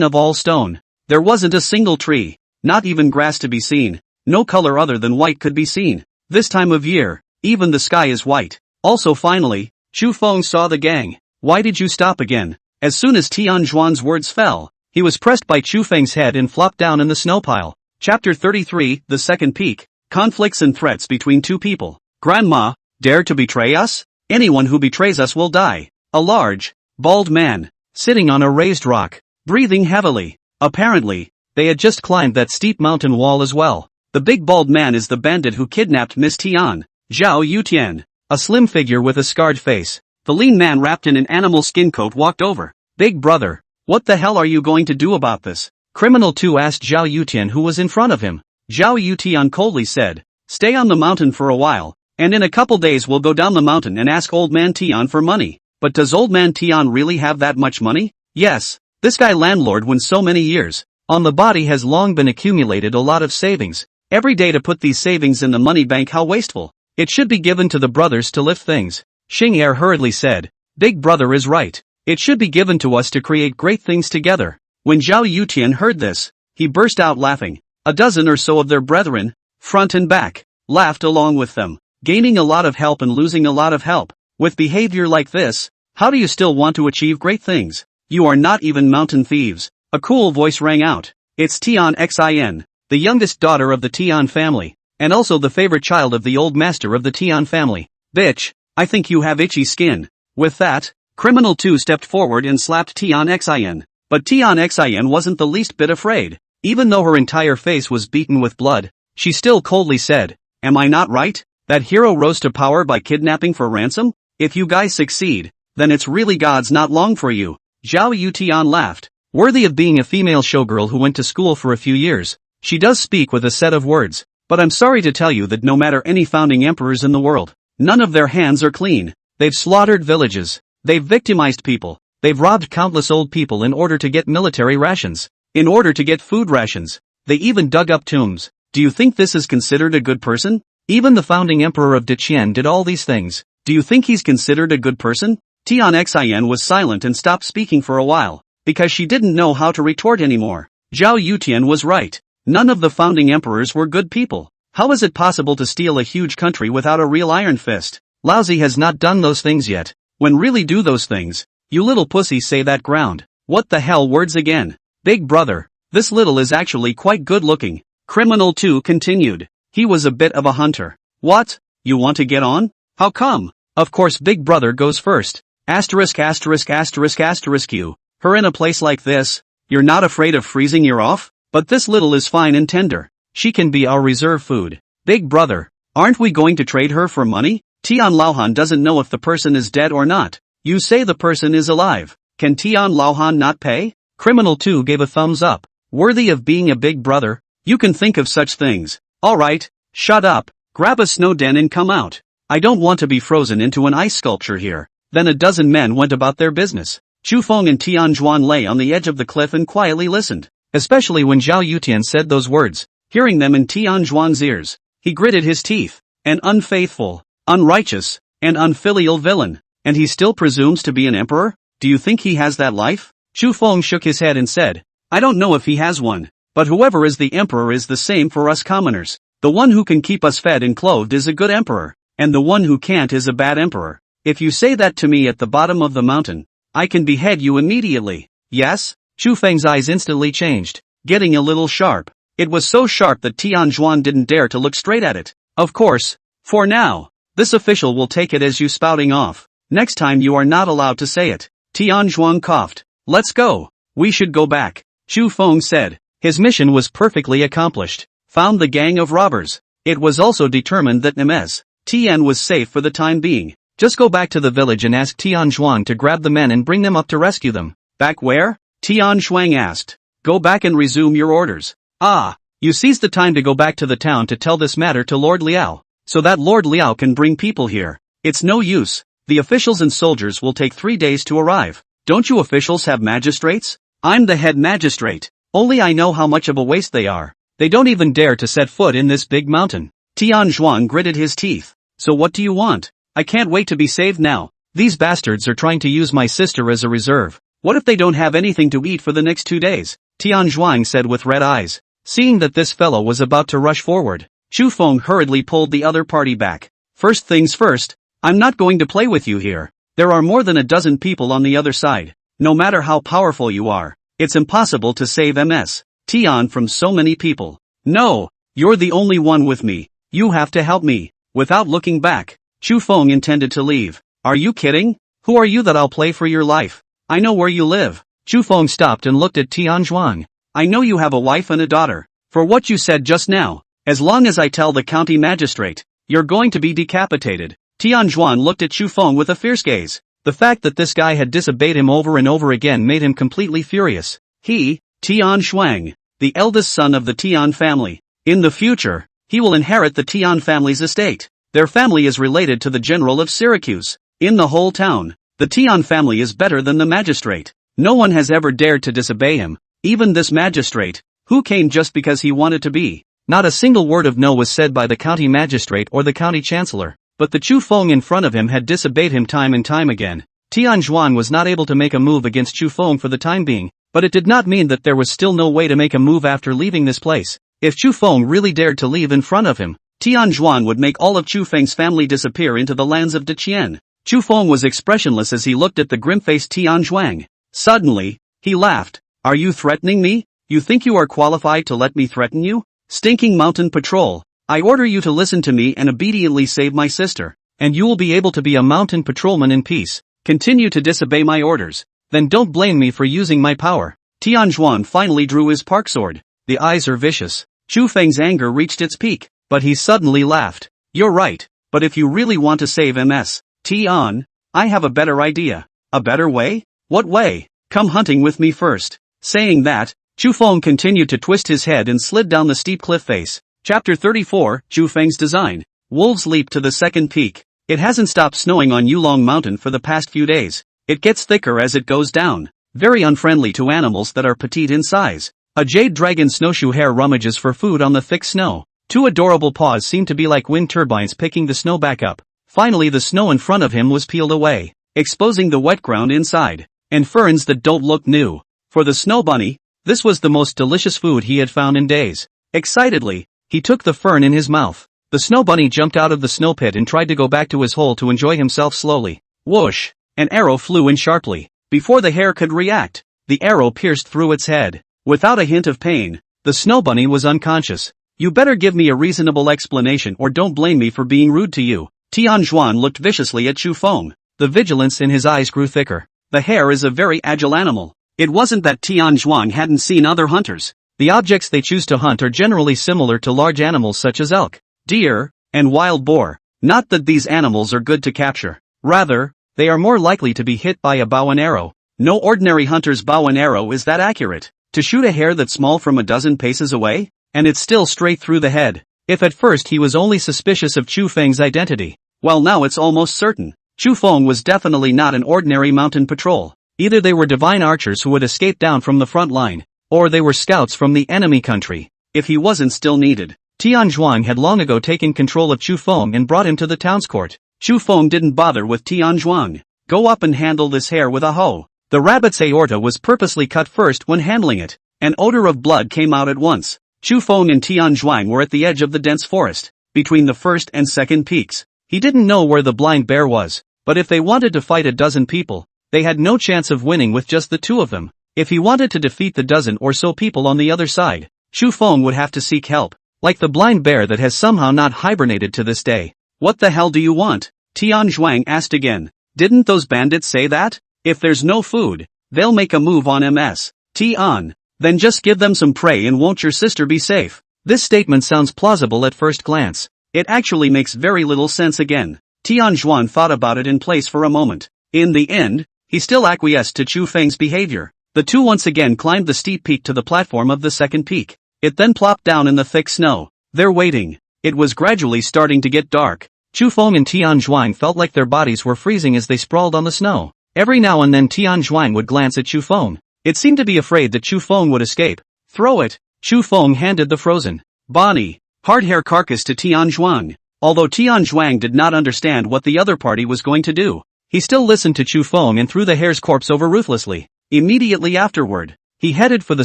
of all stone. There wasn't a single tree, not even grass to be seen. No color other than white could be seen. This time of year, even the sky is white. Also finally, Chu Feng saw the gang. Why did you stop again? As soon as Tian Zhuang's words fell, he was pressed by Chu Feng's head and flopped down in the snow pile. Chapter 33, The Second Peak. Conflicts and threats between two people. Grandma, dare to betray us? Anyone who betrays us will die. A large, bald man, sitting on a raised rock, breathing heavily. Apparently, they had just climbed that steep mountain wall as well. The big bald man is the bandit who kidnapped Miss Tian, Zhao Yutian. A slim figure with a scarred face. The lean man wrapped in an animal skin coat walked over. Big brother, what the hell are you going to do about this? Criminal 2 asked Zhao Yutian who was in front of him. Zhao Yutian coldly said, stay on the mountain for a while, and in a couple days we'll go down the mountain and ask old man Tian for money. But does old man Tian really have that much money? Yes, this guy landlord won so many years. On the body has long been accumulated a lot of savings. Every day to put these savings in the money bank, how wasteful. It should be given to the brothers to lift things. Xing Er hurriedly said, big brother is right. It should be given to us to create great things together. When Zhao Yutian heard this, he burst out laughing. A dozen or so of their brethren, front and back, laughed along with them, gaining a lot of help and losing a lot of help. With behavior like this, how do you still want to achieve great things? You are not even mountain thieves. A cool voice rang out. It's Tian Xin, the youngest daughter of the Tian family, and also the favorite child of the old master of the Tian family. Bitch, I think you have itchy skin. With that, Criminal 2 stepped forward and slapped Tian Xin. But Tian Xin wasn't the least bit afraid. Even though her entire face was beaten with blood, she still coldly said, am I not right? That hero rose to power by kidnapping for ransom? If you guys succeed, then it's really God's not long for you. Zhao Yutian laughed. Worthy of being a female showgirl who went to school for a few years, she does speak with a set of words. But I'm sorry to tell you that no matter any founding emperors in the world, none of their hands are clean. They've slaughtered villages. They've victimized people. They've robbed countless old people in order to get military rations. In order to get food rations. They even dug up tombs. Do you think this is considered a good person? Even the founding emperor of Deqian did all these things. Do you think he's considered a good person? Tian Xin was silent and stopped speaking for a while, because she didn't know how to retort anymore. Zhao Yutian was right. None of the founding emperors were good people. How is it possible to steal a huge country without a real iron fist? Laozi has not done those things yet. When really do those things, you little pussy say that ground. What the hell words again? Big brother, this little is actually quite good looking. Criminal 2 continued. He was a bit of a hunter. What? You want to get on? How come? Of course big brother goes first. Asterisk asterisk asterisk asterisk you. Her in a place like this? You're not afraid of freezing your off? But this little is fine and tender. She can be our reserve food. Big brother, aren't we going to trade her for money? Tian Laohan doesn't know if the person is dead or not. You say the person is alive. Can Tian Laohan not pay? Criminal 2 gave a thumbs up. Worthy of being a big brother? You can think of such things. Alright, shut up, grab a snow den and come out. I don't want to be frozen into an ice sculpture here. Then a dozen men went about their business. Chu Feng and Tian Zhuan lay on the edge of the cliff and quietly listened. Especially when Zhao Yutian said those words. Hearing them in Tian Zhuan's ears, he gritted his teeth. An unfaithful, unrighteous, and unfilial villain. And he still presumes to be an emperor? Do you think he has that life? Chu Feng shook his head and said, I don't know if he has one. But whoever is the emperor is the same for us commoners. The one who can keep us fed and clothed is a good emperor. And the one who can't is a bad emperor. If you say that to me at the bottom of the mountain, I can behead you immediately. Yes? Chu Feng's eyes instantly changed, getting a little sharp. It was so sharp that Tian Zhuan didn't dare to look straight at it. Of course. For now, this official will take it as you spouting off. Next time you are not allowed to say it. Tian Zhuan coughed. Let's go. We should go back. Chu Feng said. His mission was perfectly accomplished. Found the gang of robbers. It was also determined that Ms. Tian was safe for the time being. Just go back to the village and ask Tian Zhuan to grab the men and bring them up to rescue them. Back where? Tian Shuang asked. Go back and resume your orders. Ah, you seized the time to go back to the town to tell this matter to Lord Liao, so that Lord Liao can bring people here. It's no use. The officials and soldiers will take 3 days to arrive. Don't you officials have magistrates? I'm the head magistrate. Only I know how much of a waste they are. They don't even dare to set foot in this big mountain. Tian Zhuang gritted his teeth. So what do you want? I can't wait to be saved now. These bastards are trying to use my sister as a reserve. What if they don't have anything to eat for the next 2 days? Tian Zhuang said with red eyes. Seeing that this fellow was about to rush forward, Chu Feng hurriedly pulled the other party back. First things first, I'm not going to play with you here. There are more than a dozen people on the other side. No matter how powerful you are, it's impossible to save Ms. Tian from so many people. No, you're the only one with me. You have to help me. Without looking back, Chu Feng intended to leave. Are you kidding? Who are you that I'll play for your life? I know where you live. Chu Feng stopped and looked at Tian Zhuang. I know you have a wife and a daughter. For what you said just now, as long as I tell the county magistrate, you're going to be decapitated. Tian Zhuang looked at Chu Feng with a fierce gaze. The fact that this guy had disobeyed him over and over again made him completely furious. He, Tian Shuang, the eldest son of the Tian family. In the future, he will inherit the Tian family's estate. Their family is related to the general of Syracuse. In the whole town, the Tian family is better than the magistrate. No one has ever dared to disobey him, even this magistrate, who came just because he wanted to be. Not a single word of no was said by the county magistrate or the county chancellor, but the Chu Feng in front of him had disobeyed him time and time again. Tian Zhuan was not able to make a move against Chu Feng for the time being, but it did not mean that there was still no way to make a move after leaving this place. If Chu Feng really dared to leave in front of him, Tian Zhuan would make all of Chu Feng's family disappear into the lands of Deqian. Chu Feng was expressionless as he looked at the grim-faced Tian Zhuang. Suddenly, he laughed. Are you threatening me? You think you are qualified to let me threaten you? Stinking mountain patrol. I order you to listen to me and obediently save my sister, and you will be able to be a mountain patrolman in peace. Continue to disobey my orders. Then don't blame me for using my power. Tian Zhuan finally drew his park sword. The eyes are vicious. Chu Feng's anger reached its peak, but he suddenly laughed. You're right, but if you really want to save Ms. Tian, I have a better idea. A better way? What way? Come hunting with me first. Saying that, Chu Feng continued to twist his head and slid down the steep cliff face. Chapter 34, Chu Feng's design. Wolves leap to the second peak. It hasn't stopped snowing on Yulong Mountain for the past few days. It gets thicker as it goes down. Very unfriendly to animals that are petite in size. A jade dragon snowshoe hare rummages for food on the thick snow. Two adorable paws seem to be like wind turbines picking the snow back up. Finally the snow in front of him was peeled away, exposing the wet ground inside, and ferns that don't look new. For the snow bunny, this was the most delicious food he had found in days. Excitedly, he took the fern in his mouth. The snow bunny jumped out of the snow pit and tried to go back to his hole to enjoy himself slowly. Whoosh! An arrow flew in sharply. Before the hare could react, the arrow pierced through its head. Without a hint of pain, the snow bunny was unconscious. You better give me a reasonable explanation or don't blame me for being rude to you. Tian Zhuan looked viciously at Chu Feng. The vigilance in his eyes grew thicker. The hare is a very agile animal. It wasn't that Tian Zhuan hadn't seen other hunters. The objects they choose to hunt are generally similar to large animals such as elk, deer, and wild boar. Not that these animals are good to capture. Rather, they are more likely to be hit by a bow and arrow. No ordinary hunter's bow and arrow is that accurate. To shoot a hare that's small from a dozen paces away? And it's still straight through the head. If at first he was only suspicious of Chu Feng's identity, well now it's almost certain. Chu Feng was definitely not an ordinary mountain patrol. Either they were divine archers who would escape down from the front line, or they were scouts from the enemy country. If he wasn't still needed, Tian Zhuang had long ago taken control of Chu Feng and brought him to the town's court. Chu Feng didn't bother with Tian Zhuang. Go up and handle this hare with a hoe. The rabbit's aorta was purposely cut first when handling it. An odor of blood came out at once. Chu Feng and Tian Zhuang were at the edge of the dense forest, between the first and second peaks. He didn't know where the blind bear was, but if they wanted to fight a dozen people, they had no chance of winning with just the two of them. If he wanted to defeat the dozen or so people on the other side, Chu Feng would have to seek help, like the blind bear that has somehow not hibernated to this day. What the hell do you want? Tian Zhuang asked again. Didn't those bandits say that? If there's no food, they'll make a move on MS. Tian. Then just give them some prey and won't your sister be safe? This statement sounds plausible at first glance. It actually makes very little sense again. Tian Zhuang thought about it in place for a moment. In the end, he still acquiesced to Chu Feng's behavior. The two once again climbed the steep peak to the platform of the second peak. It then plopped down in the thick snow. They're waiting. It was gradually starting to get dark. Chu Feng and Tian Zhuang felt like their bodies were freezing as they sprawled on the snow. Every now and then Tian Zhuang would glance at Chu Feng. It seemed to be afraid that Chu Feng would escape. Throw it. Chu Feng handed the frozen, bony, hard hair carcass to Tian Zhuang. Although Tian Zhuang did not understand what the other party was going to do, he still listened to Chu Feng and threw the hare's corpse over ruthlessly. Immediately afterward, he headed for the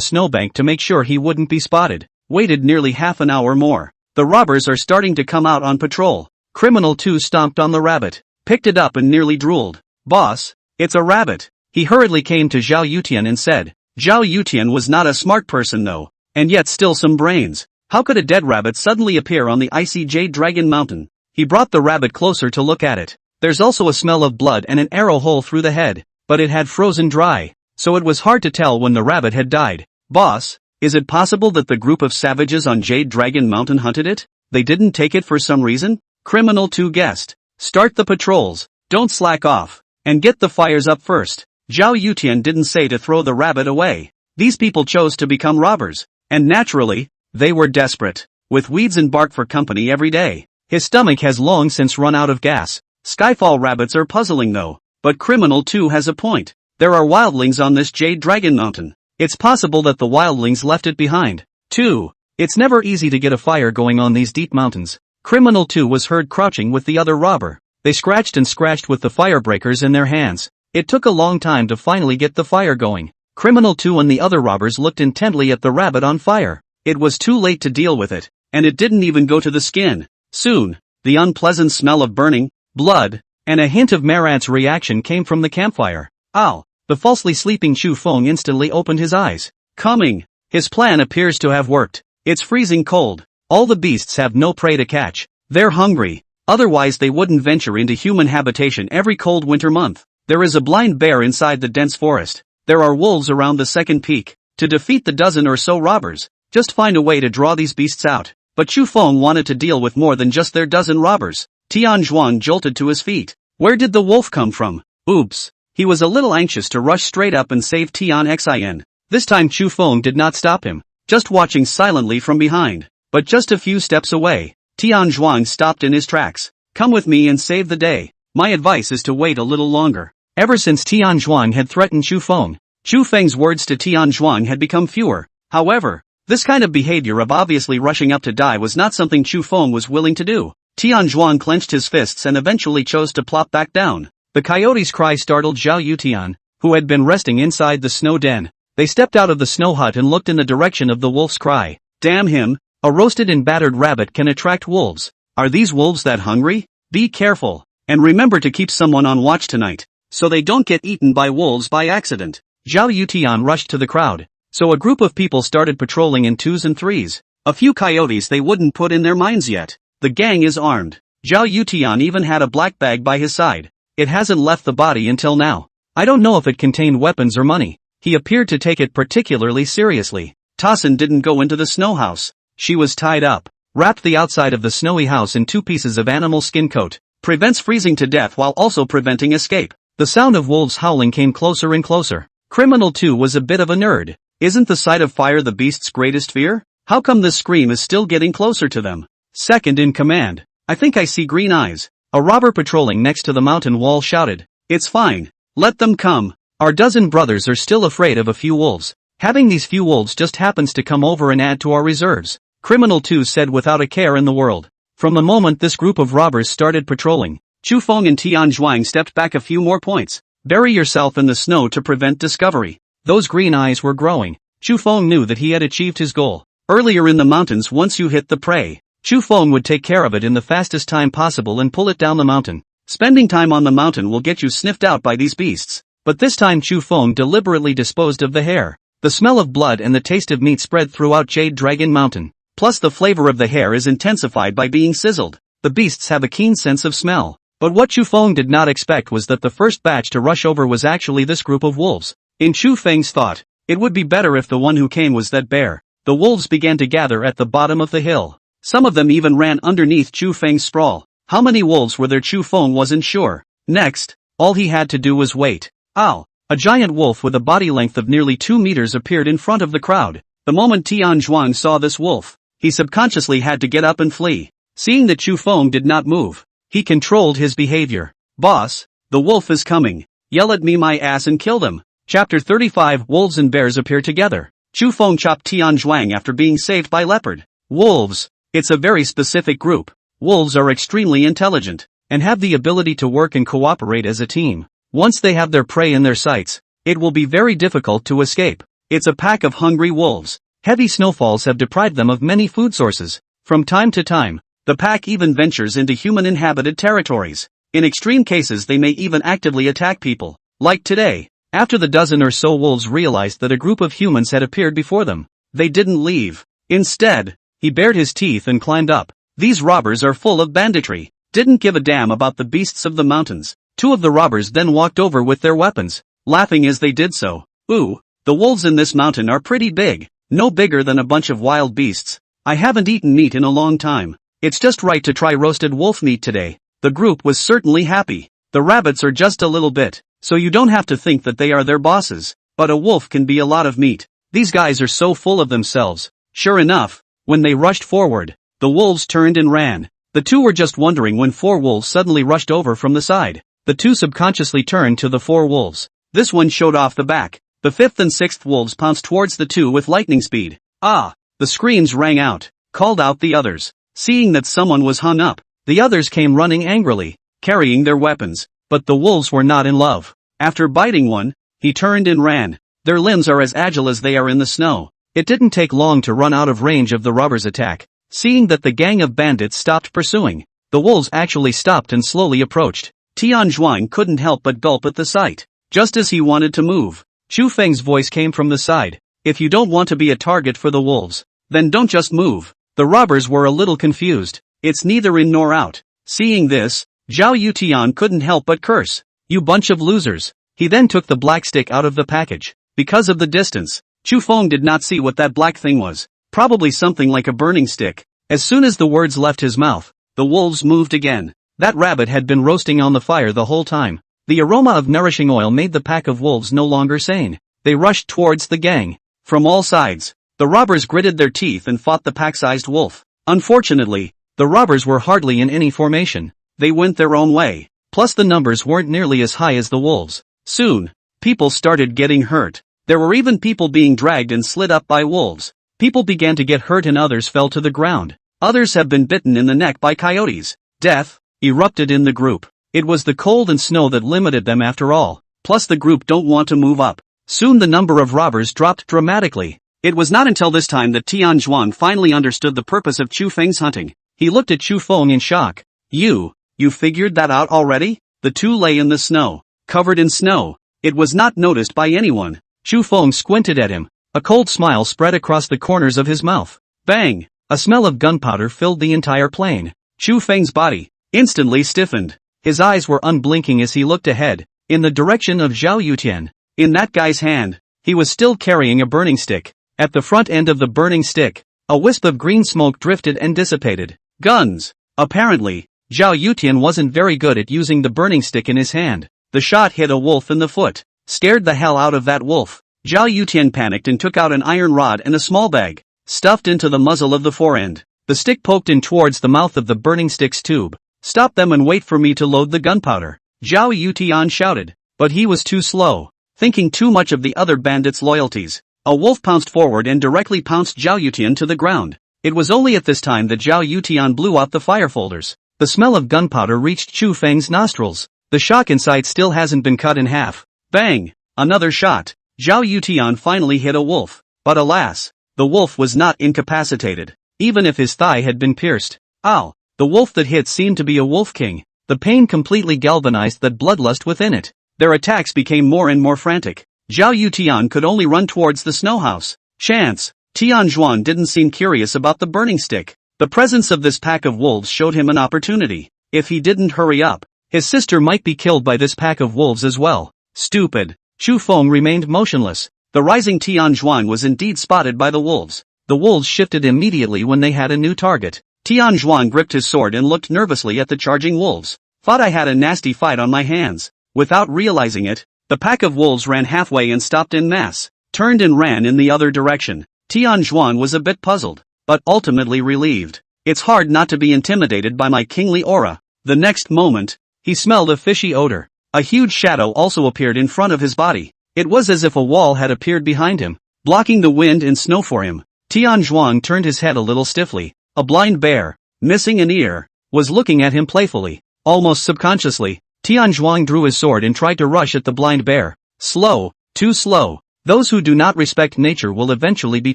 snowbank to make sure he wouldn't be spotted. Waited nearly half an hour more. The robbers are starting to come out on patrol. Criminal 2 stomped on the rabbit, picked it up and nearly drooled. Boss, it's a rabbit. He hurriedly came to Zhao Yutian and said. Zhao Yutian was not a smart person though, and yet still some brains. How could a dead rabbit suddenly appear on the icy Jade Dragon Mountain? He brought the rabbit closer to look at it. There's also a smell of blood and an arrow hole through the head, but it had frozen dry, so it was hard to tell when the rabbit had died. Boss, is it possible that the group of savages on Jade Dragon Mountain hunted it? They didn't take it for some reason? Criminal 2 guessed. Start the patrols, don't slack off, and get the fires up first. Zhao Yutian didn't say to throw the rabbit away. These people chose to become robbers, and naturally, they were desperate, with weeds and bark for company every day. His stomach has long since run out of gas. Skyfall rabbits are puzzling though, but Criminal 2 has a point. There are wildlings on this Jade Dragon Mountain. It's possible that the wildlings left it behind. 2. It's never easy to get a fire going on these deep mountains. Criminal 2 was heard crouching with the other robber. They scratched and scratched with the firebreakers in their hands. It took a long time to finally get the fire going. Criminal 2 and the other robbers looked intently at the rabbit on fire. It was too late to deal with it, and it didn't even go to the skin. Soon, the unpleasant smell of burning, blood, and a hint of Marat's reaction came from the campfire. Ow! The falsely sleeping Chu Feng instantly opened his eyes. Coming! His plan appears to have worked. It's freezing cold. All the beasts have no prey to catch. They're hungry. Otherwise they wouldn't venture into human habitation every cold winter month. There is a blind bear inside the dense forest. There are wolves around the second peak. To defeat the dozen or so robbers, just find a way to draw these beasts out. But Chu Feng wanted to deal with more than just their dozen robbers. Tian Zhuang jolted to his feet. Where did the wolf come from? Oops. He was a little anxious to rush straight up and save Tian Xin. This time Chu Feng did not stop him, just watching silently from behind. But just a few steps away, Tian Zhuang stopped in his tracks. Come with me and save the day. My advice is to wait a little longer. Ever since Tian Zhuang had threatened Chu Feng's words to Tian Zhuang had become fewer. However, this kind of behavior of obviously rushing up to die was not something Chu Feng was willing to do. Tian Zhuang clenched his fists and eventually chose to plop back down. The coyote's cry startled Zhao Yutian, who had been resting inside the snow den. They stepped out of the snow hut and looked in the direction of the wolf's cry. Damn him! A roasted and battered rabbit can attract wolves. Are these wolves that hungry? Be careful, and remember to keep someone on watch tonight, so they don't get eaten by wolves by accident. Zhao Yutian rushed to the crowd, so a group of people started patrolling in twos and threes. A few coyotes they wouldn't put in their minds yet. The gang is armed. Zhao Yutian even had a black bag by his side. It hasn't left the body until now. I don't know if it contained weapons or money. He appeared to take it particularly seriously. Tassin didn't go into the snow house. She was tied up, wrapped the outside of the snowy house in 2 pieces of animal skin coat. Prevents freezing to death while also preventing escape. The sound of wolves howling came closer and closer. Criminal 2 was a bit of a nerd. Isn't the sight of fire the beast's greatest fear? How come this scream is still getting closer to them? Second in command. I think I see green eyes. A robber patrolling next to the mountain wall shouted. It's fine. Let them come. Our dozen brothers are still afraid of a few wolves. Having these few wolves just happens to come over and add to our reserves. Criminal 2 said without a care in the world. From the moment this group of robbers started patrolling, Chu Feng and Tian Zhuang stepped back a few more points. Bury yourself in the snow to prevent discovery. Those green eyes were growing. Chu Feng knew that he had achieved his goal. Earlier in the mountains, once you hit the prey, Chu Feng would take care of it in the fastest time possible and pull it down the mountain. Spending time on the mountain will get you sniffed out by these beasts. But this time Chu Feng deliberately disposed of the hare. The smell of blood and the taste of meat spread throughout Jade Dragon Mountain. Plus the flavor of the hare is intensified by being sizzled. The beasts have a keen sense of smell. But what Chu Feng did not expect was that the first batch to rush over was actually this group of wolves. In Chu Feng's thought, it would be better if the one who came was that bear. The wolves began to gather at the bottom of the hill. Some of them even ran underneath Chu Feng's sprawl. How many wolves were there? Chu Feng wasn't sure. Next, all he had to do was wait. Ow! A giant wolf with a body length of nearly 2 meters appeared in front of the crowd. The moment Tian Zhuang saw this wolf, he subconsciously had to get up and flee. Seeing that Chu Feng did not move, he controlled his behavior. Boss, the wolf is coming. Yell at me my ass and kill them. Chapter 35. Wolves and bears appear together. Chu Feng chopped Tian Zhuang after being saved by leopard. Wolves. It's a very specific group. Wolves are extremely intelligent, and have the ability to work and cooperate as a team. Once they have their prey in their sights, it will be very difficult to escape. It's a pack of hungry wolves. Heavy snowfalls have deprived them of many food sources. From time to time, the pack even ventures into human-inhabited territories. In extreme cases they may even actively attack people. Like today, after the dozen or so wolves realized that a group of humans had appeared before them, they didn't leave. Instead, he bared his teeth and climbed up. These robbers are full of banditry. Didn't give a damn about the beasts of the mountains. Two of the robbers then walked over with their weapons, laughing as they did so. Ooh, the wolves in this mountain are pretty big. No bigger than a bunch of wild beasts. I haven't eaten meat in a long time. It's just right to try roasted wolf meat today. The group was certainly happy. The rabbits are just a little bit, so you don't have to think that they are their bosses. But a wolf can be a lot of meat. These guys are so full of themselves. Sure enough, when they rushed forward, the wolves turned and ran. The two were just wondering when 4 wolves suddenly rushed over from the side. The two subconsciously turned to the 4 wolves. This one showed off the back. The 5th and 6th wolves pounced towards the two with lightning speed. Ah! The screams rang out, called out the others. Seeing that someone was hung up, the others came running angrily, carrying their weapons. But the wolves were not in love. After biting one, he turned and ran. Their limbs are as agile as they are in the snow. It didn't take long to run out of range of the robbers' attack. Seeing that the gang of bandits stopped pursuing, the wolves actually stopped and slowly approached. Tian Zhuang couldn't help but gulp at the sight. Just as he wanted to move, Chu Feng's voice came from the side. If you don't want to be a target for the wolves, then don't just move. The robbers were a little confused. It's neither in nor out. Seeing this, Zhao Yutian couldn't help but curse. You bunch of losers. He then took the black stick out of the package. Because of the distance, Chu Feng did not see what that black thing was. Probably something like a burning stick. As soon as the words left his mouth, the wolves moved again. That rabbit had been roasting on the fire the whole time. The aroma of nourishing oil made the pack of wolves no longer sane. They rushed towards the gang. From all sides, the robbers gritted their teeth and fought the pack-sized wolf. Unfortunately, the robbers were hardly in any formation. They went their own way. Plus the numbers weren't nearly as high as the wolves. Soon, people started getting hurt. There were even people being dragged and slid up by wolves. People began to get hurt and others fell to the ground. Others have been bitten in the neck by coyotes. Death erupted in the group. It was the cold and snow that limited them after all. Plus the group don't want to move up. Soon the number of robbers dropped dramatically. It was not until this time that Tian Zhuang finally understood the purpose of Chu Feng's hunting. He looked at Chu Feng in shock. You figured that out already? The two lay in the snow, covered in snow. It was not noticed by anyone. Chu Feng squinted at him. A cold smile spread across the corners of his mouth. Bang! A smell of gunpowder filled the entire plain. Chu Feng's body instantly stiffened. His eyes were unblinking as he looked ahead, in the direction of Zhao Yutian. In that guy's hand, he was still carrying a burning stick. At the front end of the burning stick, a wisp of green smoke drifted and dissipated. Guns! Apparently, Zhao Yutian wasn't very good at using the burning stick in his hand. The shot hit a wolf in the foot. Scared the hell out of that wolf. Zhao Yutian panicked and took out an iron rod and a small bag, stuffed into the muzzle of the forend. The stick poked in towards the mouth of the burning stick's tube. Stop them and wait for me to load the gunpowder, Zhao Yutian shouted. But he was too slow. Thinking too much of the other bandits' loyalties, a wolf pounced forward and directly pounced Zhao Yutian to the ground. It was only at this time that Zhao Yutian blew out the fire folders. The smell of gunpowder reached Chu Feng's nostrils. The shock inside still hasn't been cut in half. Bang! Another shot. Zhao Yutian finally hit a wolf. But alas, the wolf was not incapacitated, even if his thigh had been pierced. Ow! The wolf that hit seemed to be a wolf king. The pain completely galvanized that bloodlust within it. Their attacks became more and more frantic. Zhao Yutian could only run towards the snow house. Chance. Tian Zhuan didn't seem curious about the burning stick. The presence of this pack of wolves showed him an opportunity. If he didn't hurry up, his sister might be killed by this pack of wolves as well. Stupid. Chu Feng remained motionless. The rising Tian Zhuan was indeed spotted by the wolves. The wolves shifted immediately when they had a new target. Tian Zhuan gripped his sword and looked nervously at the charging wolves. Thought I had a nasty fight on my hands. Without realizing it, the pack of wolves ran halfway and stopped en masse, turned and ran in the other direction. Tian Zhuan was a bit puzzled, but ultimately relieved. It's hard not to be intimidated by my kingly aura. The next moment, he smelled a fishy odor. A huge shadow also appeared in front of his body. It was as if a wall had appeared behind him, blocking the wind and snow for him. Tian Zhuan turned his head a little stiffly. A blind bear, missing an ear, was looking at him playfully. Almost subconsciously, Tian Zhuan drew his sword and tried to rush at the blind bear. Slow, too slow. Those who do not respect nature will eventually be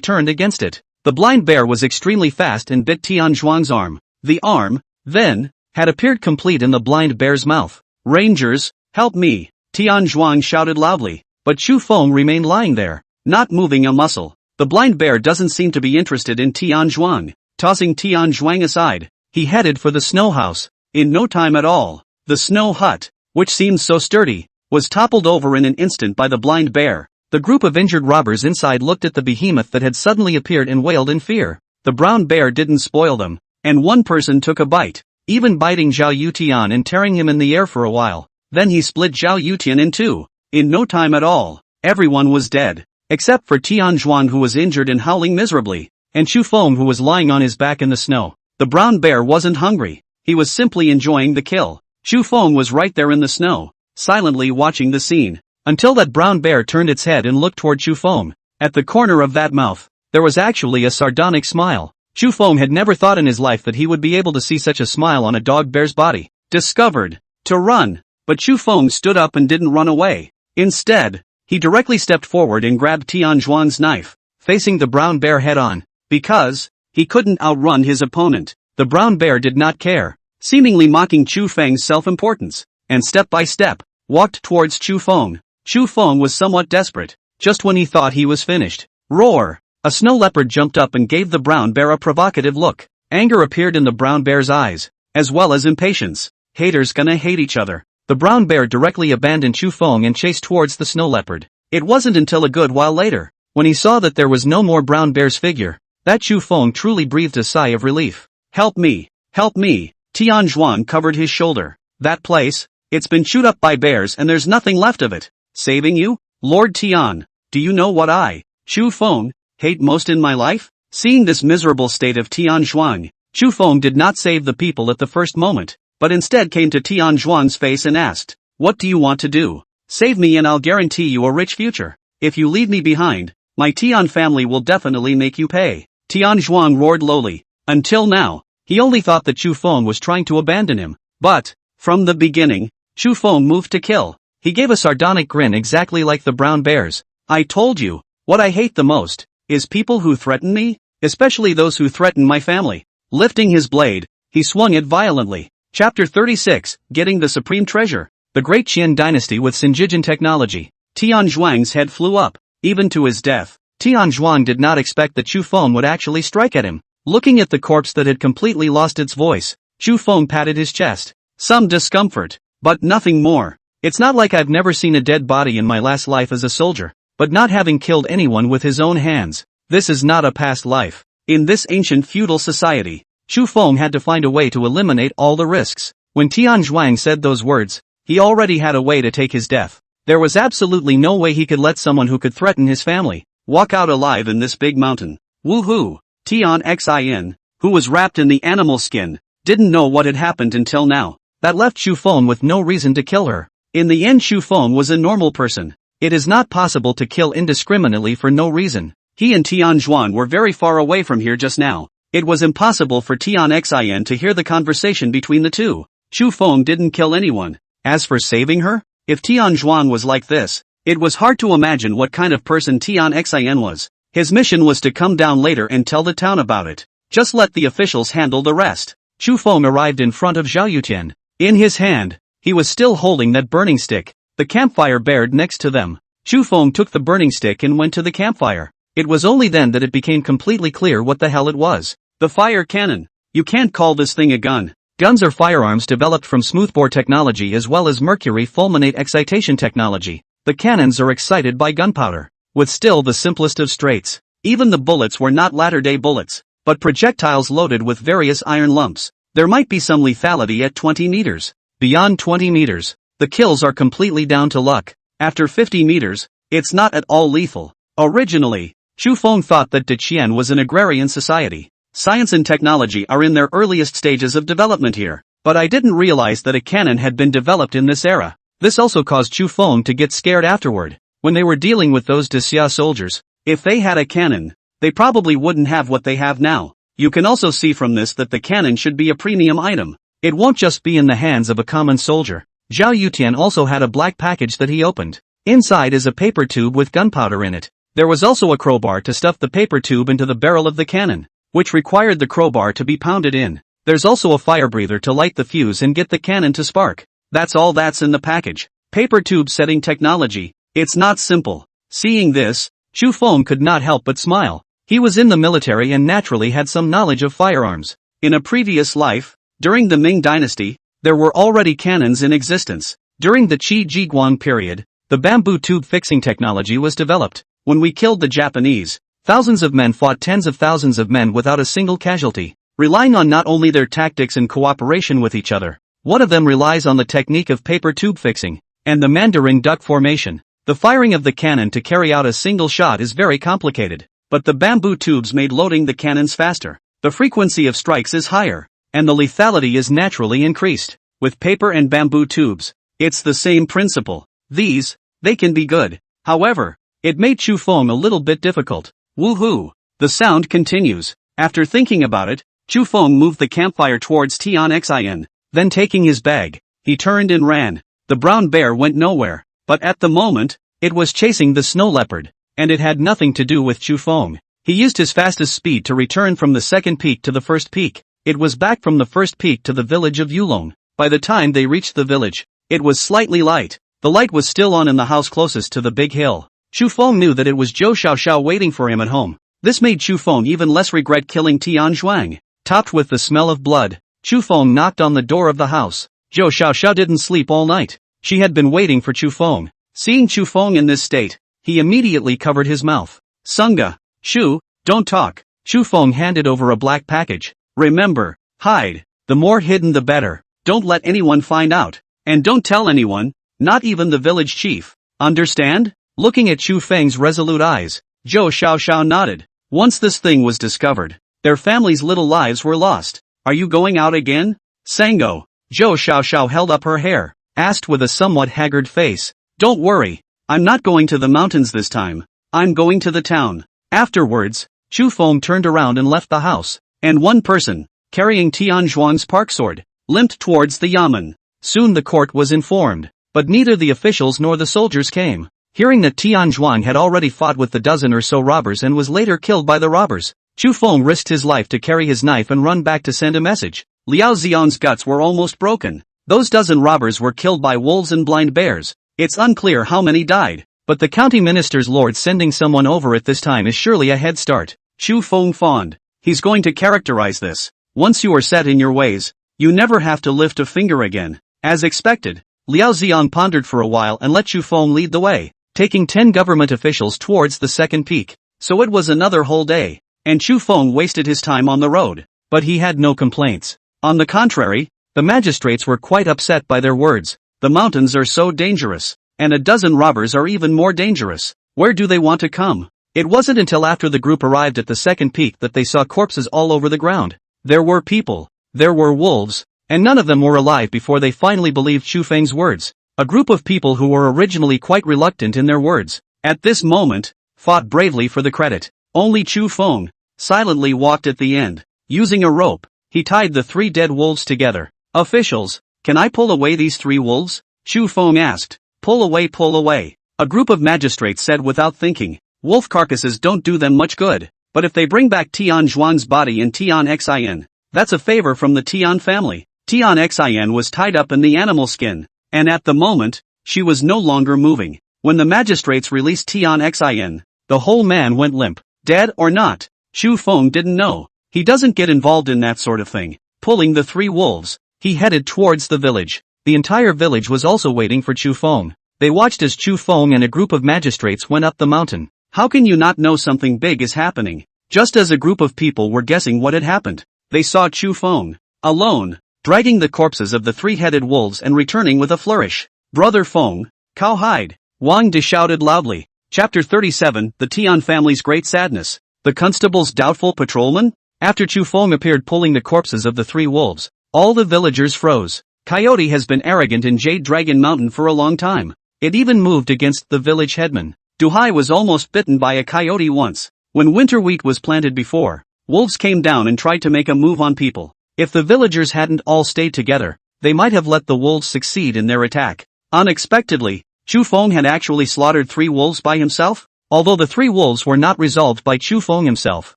turned against it. The blind bear was extremely fast and bit Tian Zhuan's arm. The arm, then, had appeared complete in the blind bear's mouth. Rangers, help me, Tian Zhuan shouted loudly, but Chu Feng remained lying there, not moving a muscle. The blind bear doesn't seem to be interested in Tian Zhuan. Tossing Tian Zhuan aside, he headed for the snow house. In no time at all, the snow hut, which seemed so sturdy, was toppled over in an instant by the blind bear. The group of injured robbers inside looked at the behemoth that had suddenly appeared and wailed in fear. The brown bear didn't spoil them, and one person took a bite, even biting Zhao Yutian and tearing him in the air for a while. Then he split Zhao Yutian in two. In no time at all, everyone was dead, except for Tian Zhuan, who was injured and howling miserably, and Chu Feng, who was lying on his back in the snow. The brown bear wasn't hungry, he was simply enjoying the kill. Chu Feng was right there in the snow, silently watching the scene, until that brown bear turned its head and looked toward Chu Feng. At the corner of that mouth, there was actually a sardonic smile. Chu Feng had never thought in his life that he would be able to see such a smile on a dog bear's body. Discovered. To run. But Chu Feng stood up and didn't run away. Instead, he directly stepped forward and grabbed Tian Zhuan's knife, facing the brown bear head on. Because he couldn't outrun his opponent, the brown bear did not care, seemingly mocking Chu Feng's self-importance, and step by step, walked towards Chu Feng. Chu Feng was somewhat desperate, just when he thought he was finished. Roar! A snow leopard jumped up and gave the brown bear a provocative look. Anger appeared in the brown bear's eyes, as well as impatience. Haters gonna hate each other. The brown bear directly abandoned Chu Feng and chased towards the snow leopard. It wasn't until a good while later, when he saw that there was no more brown bear's figure, that Chu Feng truly breathed a sigh of relief. Help me! Help me! Tian Zhuan covered his shoulder. That place, it's been chewed up by bears and there's nothing left of it. Saving you? Lord Tian, do you know what I, Chu Feng, hate most in my life? Seeing this miserable state of Tian Zhuan, Chu Feng did not save the people at the first moment, but instead came to Tian Zhuan's face and asked, "What do you want to do? Save me and I'll guarantee you a rich future. If you leave me behind, my Tian family will definitely make you pay." Tian Zhuan roared lowly. Until now, he only thought that Chu Feng was trying to abandon him. But, from the beginning, Chu Feng moved to kill. He gave a sardonic grin exactly like the brown bears. I told you, what I hate the most, is people who threaten me, especially those who threaten my family. Lifting his blade, he swung it violently. Chapter 36, Getting the Supreme Treasure. The Great Qian Dynasty with Sinjijin Technology. Tian Zhuang's head flew up, even to his death. Tian Zhuang did not expect that Chu Feng would actually strike at him. Looking at the corpse that had completely lost its voice, Chu Feng patted his chest. Some discomfort, but nothing more. It's not like I've never seen a dead body in my last life as a soldier, but not having killed anyone with his own hands. This is not a past life. In this ancient feudal society, Chu Feng had to find a way to eliminate all the risks. When Tian Zhuang said those words, He already had a way to take his death. There was absolutely no way he could let someone who could threaten his family walk out alive in this big mountain. Woohoo! Tian Xin, who was wrapped in the animal skin, didn't know what had happened until now. That left Xu Feng with no reason to kill her. In the end, Xu Feng was a normal person. It is not possible to kill indiscriminately for no reason. He and Tian Zhuan were very far away from here just now. It was impossible for Tian Xin to hear the conversation between the two. Xu Feng didn't kill anyone. As for saving her, if Tian Zhuan was like this, it was hard to imagine what kind of person Tian Xin was. His mission was to come down later and tell the town about it. Just let the officials handle the rest. Xu Feng arrived in front of Zhao Yutian. In his hand, he was still holding that burning stick. The campfire bared next to them. Xu Feng took the burning stick and went to the campfire. It was only then that it became completely clear what the hell it was. The fire cannon. You can't call this thing a gun. Guns are firearms developed from smoothbore technology as well as mercury fulminate excitation technology. The cannons are excited by gunpowder, with still the simplest of straights. Even the bullets were not latter-day bullets, but projectiles loaded with various iron lumps. There might be some lethality at 20 meters. Beyond 20 meters, the kills are completely down to luck. After 50 meters, it's not at all lethal. Originally, Xu Feng thought that Deqian was an agrarian society. Science and technology are in their earliest stages of development here, but I didn't realize that a cannon had been developed in this era. This also caused Xu Feng to get scared afterward. When they were dealing with those Xia soldiers, if they had a cannon, they probably wouldn't have what they have now. You can also see from this that the cannon should be a premium item. It won't just be in the hands of a common soldier. Zhao Yutian also had a black package that he opened. Inside is a paper tube with gunpowder in it. There was also a crowbar to stuff the paper tube into the barrel of the cannon, which required the crowbar to be pounded in. There's also a fire breather to light the fuse and get the cannon to spark. That's all that's in the package. Paper tube setting technology. It's not simple. Seeing this, Xu Feng could not help but smile. He was in the military and naturally had some knowledge of firearms. In a previous life, during the Ming dynasty, there were already cannons in existence. During the Qi Jiguang period, the bamboo tube fixing technology was developed. When we killed the Japanese, thousands of men fought tens of thousands of men without a single casualty, relying on not only their tactics and cooperation with each other. One of them relies on the technique of paper tube fixing, and the Mandarin duck formation. The firing of the cannon to carry out a single shot is very complicated, but the bamboo tubes made loading the cannons faster. The frequency of strikes is higher, and the lethality is naturally increased. With paper and bamboo tubes, it's the same principle. They can be good. However, it made Xu Feng a little bit difficult. Woohoo! The sound continues. After thinking about it, Xu Feng moved the campfire towards Tian Xin. Then taking his bag, he turned and ran. The brown bear went nowhere, but at the moment, it was chasing the snow leopard, and it had nothing to do with Xu Feng. He used his fastest speed to return from the second peak to the first peak. It was back from the first peak to the village of Yulong. By the time they reached the village, it was slightly light. The light was still on in the house closest to the big hill. Xu Feng knew that it was Zhou Xiaoxiao waiting for him at home. This made Xu Feng even less regret killing Tian Zhuang. Topped with the smell of blood, Xu Feng knocked on the door of the house. Zhou Xiaoxiao didn't sleep all night. She had been waiting for Xu Feng. Seeing Xu Feng in this state, he immediately covered his mouth. Sunga, Xu, don't talk. Xu Feng handed over a black package. Remember, hide. The more hidden the better. Don't let anyone find out. And don't tell anyone, not even the village chief. Understand? Looking at Xu Feng's resolute eyes, Zhou Xiaoxiao nodded. Once this thing was discovered, their family's little lives were lost. Are you going out again? Sango. Zhou Xiaoxiao held up her hair, asked with a somewhat haggard face. Don't worry. I'm not going to the mountains this time. I'm going to the town. Afterwards, Xu Feng turned around and left the house, and one person, carrying Tian Zhuang's park sword, limped towards the yamen. Soon the court was informed, but neither the officials nor the soldiers came. Hearing that Tian Zhuang had already fought with the dozen or so robbers and was later killed by the robbers, Xu Feng risked his life to carry his knife and run back to send a message. Liao Xian's guts were almost broken. Those dozen robbers were killed by wolves and blind bears. It's unclear how many died, but the county minister's lord sending someone over at this time is surely a head start. Xu Feng fawned. He's going to characterize this. Once you are set in your ways, you never have to lift a finger again. As expected, Liao Xian pondered for a while and let Xu Feng lead the way, taking 10 government officials towards the second peak. So it was another whole day, and Xu Feng wasted his time on the road, but he had no complaints. On the contrary, the magistrates were quite upset by their words. The mountains are so dangerous. And a dozen robbers are even more dangerous. Where do they want to come? It wasn't until after the group arrived at the second peak that they saw corpses all over the ground. There were people. There were wolves. And none of them were alive before they finally believed Chu Feng's words. A group of people who were originally quite reluctant in their words, at this moment, fought bravely for the credit. Only Chu Feng silently walked at the end. Using a rope, he tied the 3 dead wolves together. Officials, can I pull away these 3 wolves? Chu Feng asked. Pull away, pull away. A group of magistrates said without thinking. Wolf carcasses don't do them much good. But if they bring back Tian Zhuang's body and Tian Xin, that's a favor from the Tian family. Tian Xin was tied up in the animal skin. And at the moment, she was no longer moving. When the magistrates released Tian Xin, the whole man went limp. Dead or not? Chu Feng didn't know. He doesn't get involved in that sort of thing. Pulling the 3 wolves, he headed towards the village. The entire village was also waiting for Chu Feng. They watched as Chu Feng and a group of magistrates went up the mountain. How can you not know something big is happening? Just as a group of people were guessing what had happened, they saw Chu Feng, alone, dragging the corpses of the 3-headed wolves and returning with a flourish. Brother Feng, cowhide! Wang De shouted loudly. Chapter 37, The Tian Family's Great Sadness. The constable's doubtful patrolman? After Chu Feng appeared pulling the corpses of the 3 wolves, all the villagers froze. Coyote has been arrogant in Jade Dragon Mountain for a long time. It even moved against the village headman. Duhai was almost bitten by a coyote once. When winter wheat was planted before, wolves came down and tried to make a move on people. If the villagers hadn't all stayed together, they might have let the wolves succeed in their attack. Unexpectedly, Chu Feng had actually slaughtered 3 wolves by himself, although the 3 wolves were not resolved by Chu Feng himself.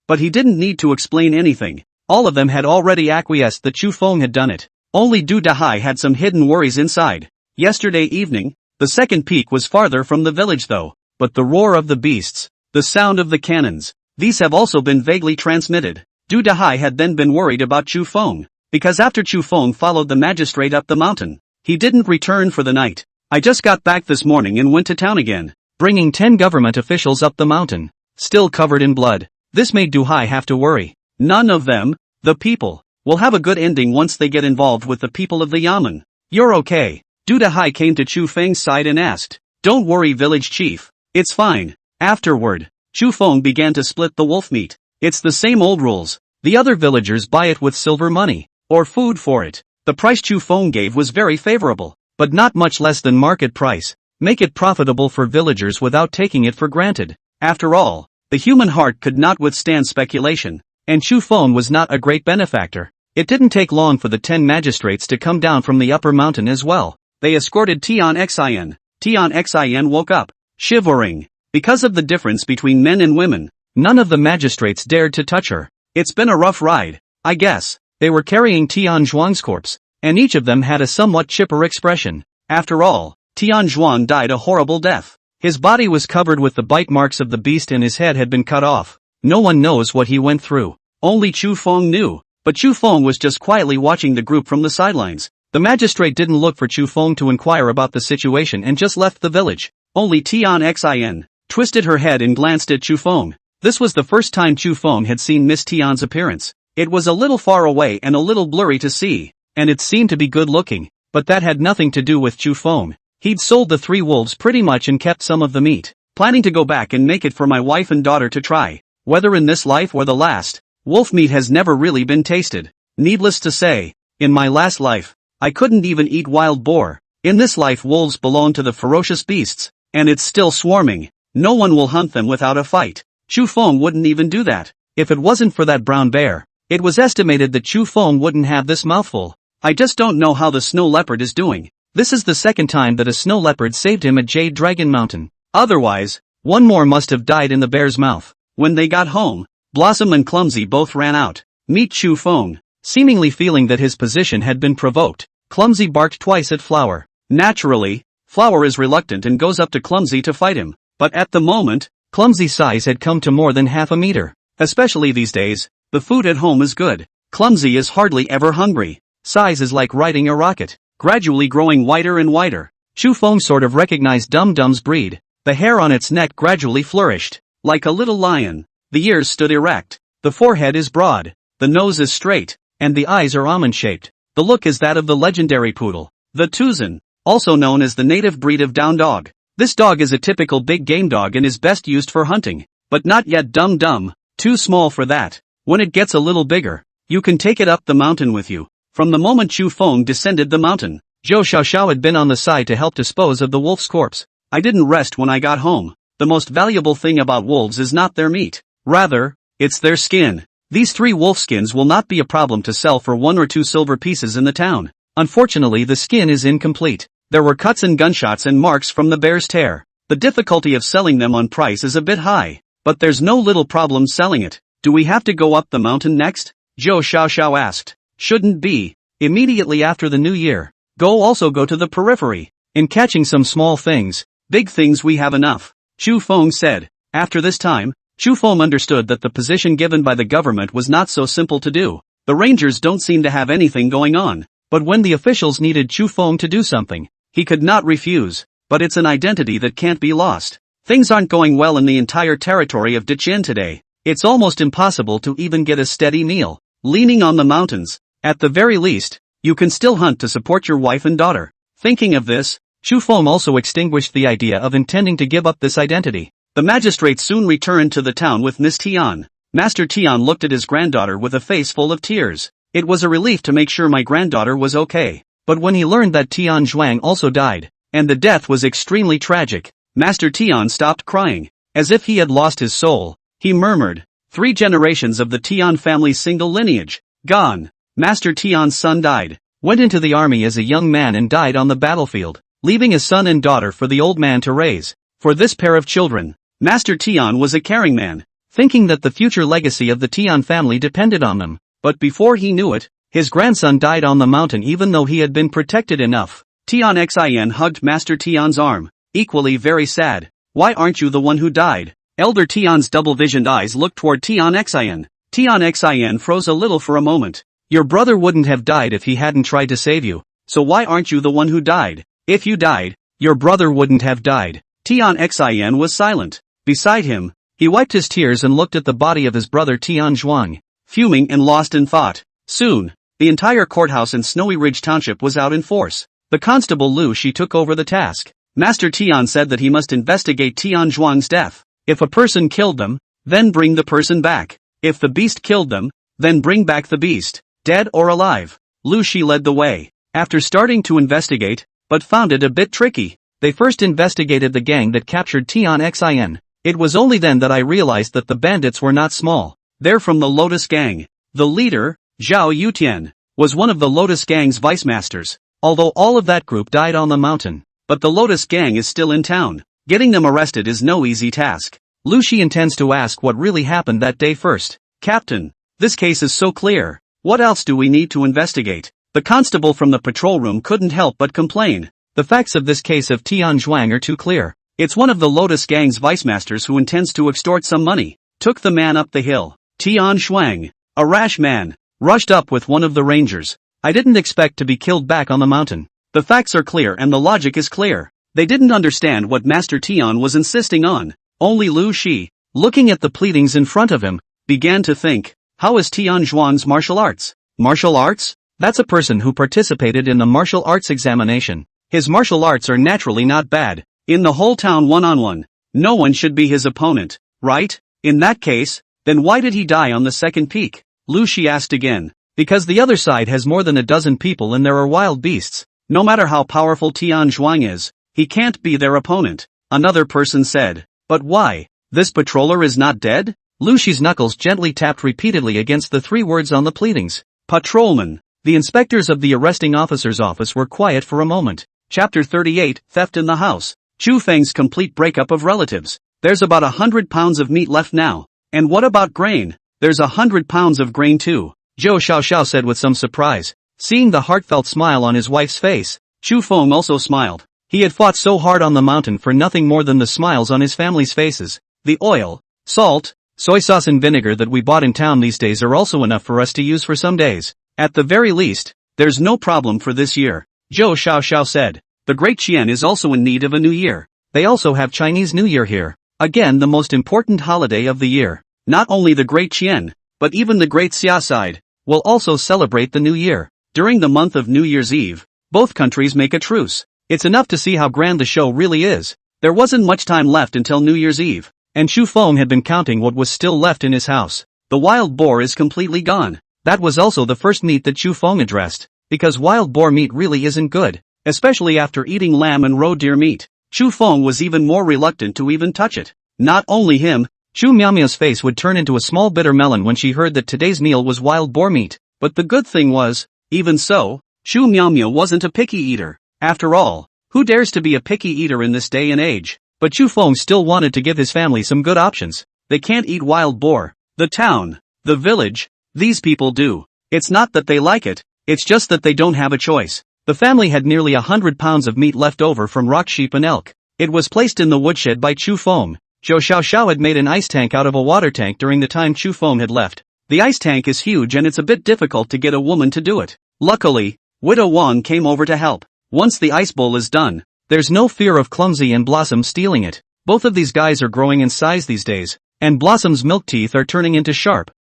But he didn't need to explain anything. All of them had already acquiesced that Chu Feng had done it. Only Du Dahai had some hidden worries inside. Yesterday evening, the second peak was farther from the village though, but the roar of the beasts, the sound of the cannons, these have also been vaguely transmitted. Du Dahai had then been worried about Chu Feng, because after Chu Feng followed the magistrate up the mountain, he didn't return for the night. I just got back this morning and went to town again, bringing 10 government officials up the mountain, still covered in blood. This made Duhai have to worry. None of them, the people, will have a good ending once they get involved with the people of the Yamen. You're okay. Du Dahai came to Chu Feng's side and asked. Don't worry, village chief. It's fine. Afterward, Chu Feng began to split the wolf meat. It's the same old rules. The other villagers buy it with silver money, or food for it. The price Chu Feng gave was very favorable, but not much less than market price. Make it profitable for villagers without taking it for granted. After all, the human heart could not withstand speculation, and Chu Feng was not a great benefactor. It didn't take long for the 10 magistrates to come down from the upper mountain as well. They escorted Tian Xin. Tian Xin woke up, shivering. Because of the difference between men and women, none of the magistrates dared to touch her. It's been a rough ride, I guess. They were carrying Tian Zhuang's corpse, and each of them had a somewhat chipper expression. After all, Tian Zhuang died a horrible death. His body was covered with the bite marks of the beast and his head had been cut off. No one knows what he went through. Only Chu Feng knew, but Chu Feng was just quietly watching the group from the sidelines. The magistrate didn't look for Chu Feng to inquire about the situation and just left the village. Only Tian Xin twisted her head and glanced at Chu Feng. This was the first time Chu Feng had seen Miss Tian's appearance. It was a little far away and a little blurry to see, and it seemed to be good looking, but that had nothing to do with Chu Feng. He'd sold the 3 wolves pretty much and kept some of the meat, planning to go back and make it for my wife and daughter to try. Whether in this life or the last, wolf meat has never really been tasted. Needless to say, in my last life, I couldn't even eat wild boar. In this life wolves belong to the ferocious beasts, and it's still swarming. No one will hunt them without a fight. Chu Feng wouldn't even do that. If it wasn't for that brown bear, it was estimated that Chu Feng wouldn't have this mouthful. I just don't know how the snow leopard is doing. This is the second time that a snow leopard saved him at Jade Dragon Mountain. Otherwise, one more must have died in the bear's mouth. When they got home, Blossom and Clumsy both ran out. Meet Chu Feng. Seemingly feeling that his position had been provoked, Clumsy barked twice at Flower. Naturally, Flower is reluctant and goes up to Clumsy to fight him. But at the moment, Clumsy's size had come to more than half a meter. Especially these days, the food at home is good. Clumsy is hardly ever hungry. Size is like riding a rocket, gradually growing wider and wider. Chu Feng sort of recognized Dum Dum's breed. The hair on its neck gradually flourished, like a little lion. The ears stood erect. The forehead is broad. The nose is straight, and the eyes are almond-shaped. The look is that of the legendary poodle, the Tuzan. also known as the native breed of down dog. This dog is a typical big game dog and is best used for hunting, but not yet dumb, too small for that. When it gets a little bigger, you can take it up the mountain with you. From the moment Chu Feng descended the mountain, Zhou Xiaoxiao had been on the side to help dispose of the wolf's corpse. I didn't rest when I got home. The most valuable thing about wolves is not their meat. Rather, it's their skin. These 3 wolf skins will not be a problem to sell for 1 or 2 silver pieces in the town. Unfortunately, the skin is incomplete. There were cuts and gunshots and marks from the bear's tear. The difficulty of selling them on price is a bit high, but there's no little problem selling it. Do we have to go up the mountain next? Zhou Xiaoxiao asked. Shouldn't be. Immediately after the new year. Also go to the periphery. In catching some small things, big things we have enough. Chu Feng said. After this time, Chu Feng understood that the position given by the government was not so simple to do. The rangers don't seem to have anything going on. But when the officials needed Chu Feng to do something, he could not refuse. But it's an identity that can't be lost. Things aren't going well in the entire territory of Dichen today. It's almost impossible to even get a steady meal. Leaning on the mountains, at the very least, you can still hunt to support your wife and daughter. Thinking of this, Chu Feng also extinguished the idea of intending to give up this identity. The magistrate soon returned to the town with Miss Tian. Master Tian looked at his granddaughter with a face full of tears. It was a relief to make sure my granddaughter was okay. But when he learned that Tian Zhuang also died, and the death was extremely tragic, Master Tian stopped crying. As if he had lost his soul, he murmured, 3 generations of the Tian family's single lineage, gone. Master Tian's son died, went into the army as a young man and died on the battlefield, leaving a son and daughter for the old man to raise. For this pair of children, Master Tian was a caring man, thinking that the future legacy of the Tian family depended on them. But before he knew it, his grandson died on the mountain even though he had been protected enough. Tian Xin hugged Master Tian's arm, equally very sad. Why aren't you the one who died? Elder Tian's double-visioned eyes looked toward Tian Xin. Tian Xin froze a little for a moment. Your brother wouldn't have died if he hadn't tried to save you, so why aren't you the one who died? If you died, your brother wouldn't have died. Tian Xin was silent. Beside him, he wiped his tears and looked at the body of his brother Tian Zhuang, fuming and lost in thought. Soon, the entire courthouse in Snowy Ridge Township was out in force. The constable Lu Shi took over the task. Master Tian said that he must investigate Tian Zhuang's death. If a person killed them, then bring the person back. If the beast killed them, then bring back the beast, dead or alive. Lu Shi led the way. After starting to investigate, but found it a bit tricky, they first investigated the gang that captured Tian Xin. It was only then that I realized that the bandits were not small. They're from the Lotus Gang. The leader, Zhao Yutian, was one of the Lotus Gang's vice masters. Although all of that group died on the mountain, but the Lotus Gang is still in town. Getting them arrested is no easy task. Lu Shi intends to ask what really happened that day first. Captain, this case is so clear. What else do we need to investigate? The constable from the patrol room couldn't help but complain. The facts of this case of Tian Zhuang are too clear. It's one of the Lotus Gang's vice masters who intends to extort some money. Took the man up the hill. Tian Zhuang, a rash man, rushed up with one of the rangers. I didn't expect to be killed back on the mountain. The facts are clear and the logic is clear. They didn't understand what Master Tian was insisting on. Only Lu Shi, looking at the pleadings in front of him, began to think, how is Tian Zhuang's martial arts? Martial arts? That's a person who participated in the martial arts examination. His martial arts are naturally not bad. In the whole town one-on-one, no one should be his opponent, right? In that case, then why did he die on the second peak? Lu Shi asked again. Because the other side has more than a dozen people and there are wild beasts. No matter how powerful Tian Zhuang is, he can't be their opponent. Another person said. But why? This patroller is not dead? Lu Shi's knuckles gently tapped repeatedly against the 3 words on the pleadings. Patrolman. The inspectors of the arresting officer's office were quiet for a moment. Chapter 38, Theft in the House. Chu Feng's complete breakup of relatives. There's about 100 pounds of meat left now. And what about grain? There's 100 pounds of grain too, Zhou Xiaoxiao said with some surprise. Seeing the heartfelt smile on his wife's face, Chu Feng also smiled. He had fought so hard on the mountain for nothing more than the smiles on his family's faces. The oil, salt, soy sauce and vinegar that we bought in town these days are also enough for us to use for some days. At the very least, there's no problem for this year, Zhou Xiaoxiao said. The Great Qian is also in need of a new year. They also have Chinese New Year here. Again, the most important holiday of the year. Not only the Great Qian, but even the Great Xia side, will also celebrate the New Year. During the month of New Year's Eve, both countries make a truce. It's enough to see how grand the show really is. There wasn't much time left until New Year's Eve, and Chu Feng had been counting what was still left in his house. The wild boar is completely gone. That was also the first meat that Chu Feng addressed, because wild boar meat really isn't good, especially after eating lamb and roe deer meat. Chu Feng was even more reluctant to even touch it. Not only him, Chu Miaomiao's face would turn into a small bitter melon when she heard that today's meal was wild boar meat, but the good thing was, even so, Chu Miaomiao wasn't a picky eater. After all, who dares to be a picky eater in this day and age? But Chu Feng still wanted to give his family some good options. They can't eat wild boar. The town, the village, these people do. It's not that they like it, it's just that they don't have a choice. The family had nearly 100 pounds of meat left over from rock sheep and elk. It was placed in the woodshed by Chu Feng. Zhou Xiaoxiao had made an ice tank out of a water tank during the time Chu Feng had left. The ice tank is huge and it's a bit difficult to get a woman to do it. Luckily, Widow Wang came over to help. Once the ice bowl is done, there's no fear of Clumsy and Blossom stealing it. Both of these guys are growing in size these days, and Blossom's milk teeth are turning into sharp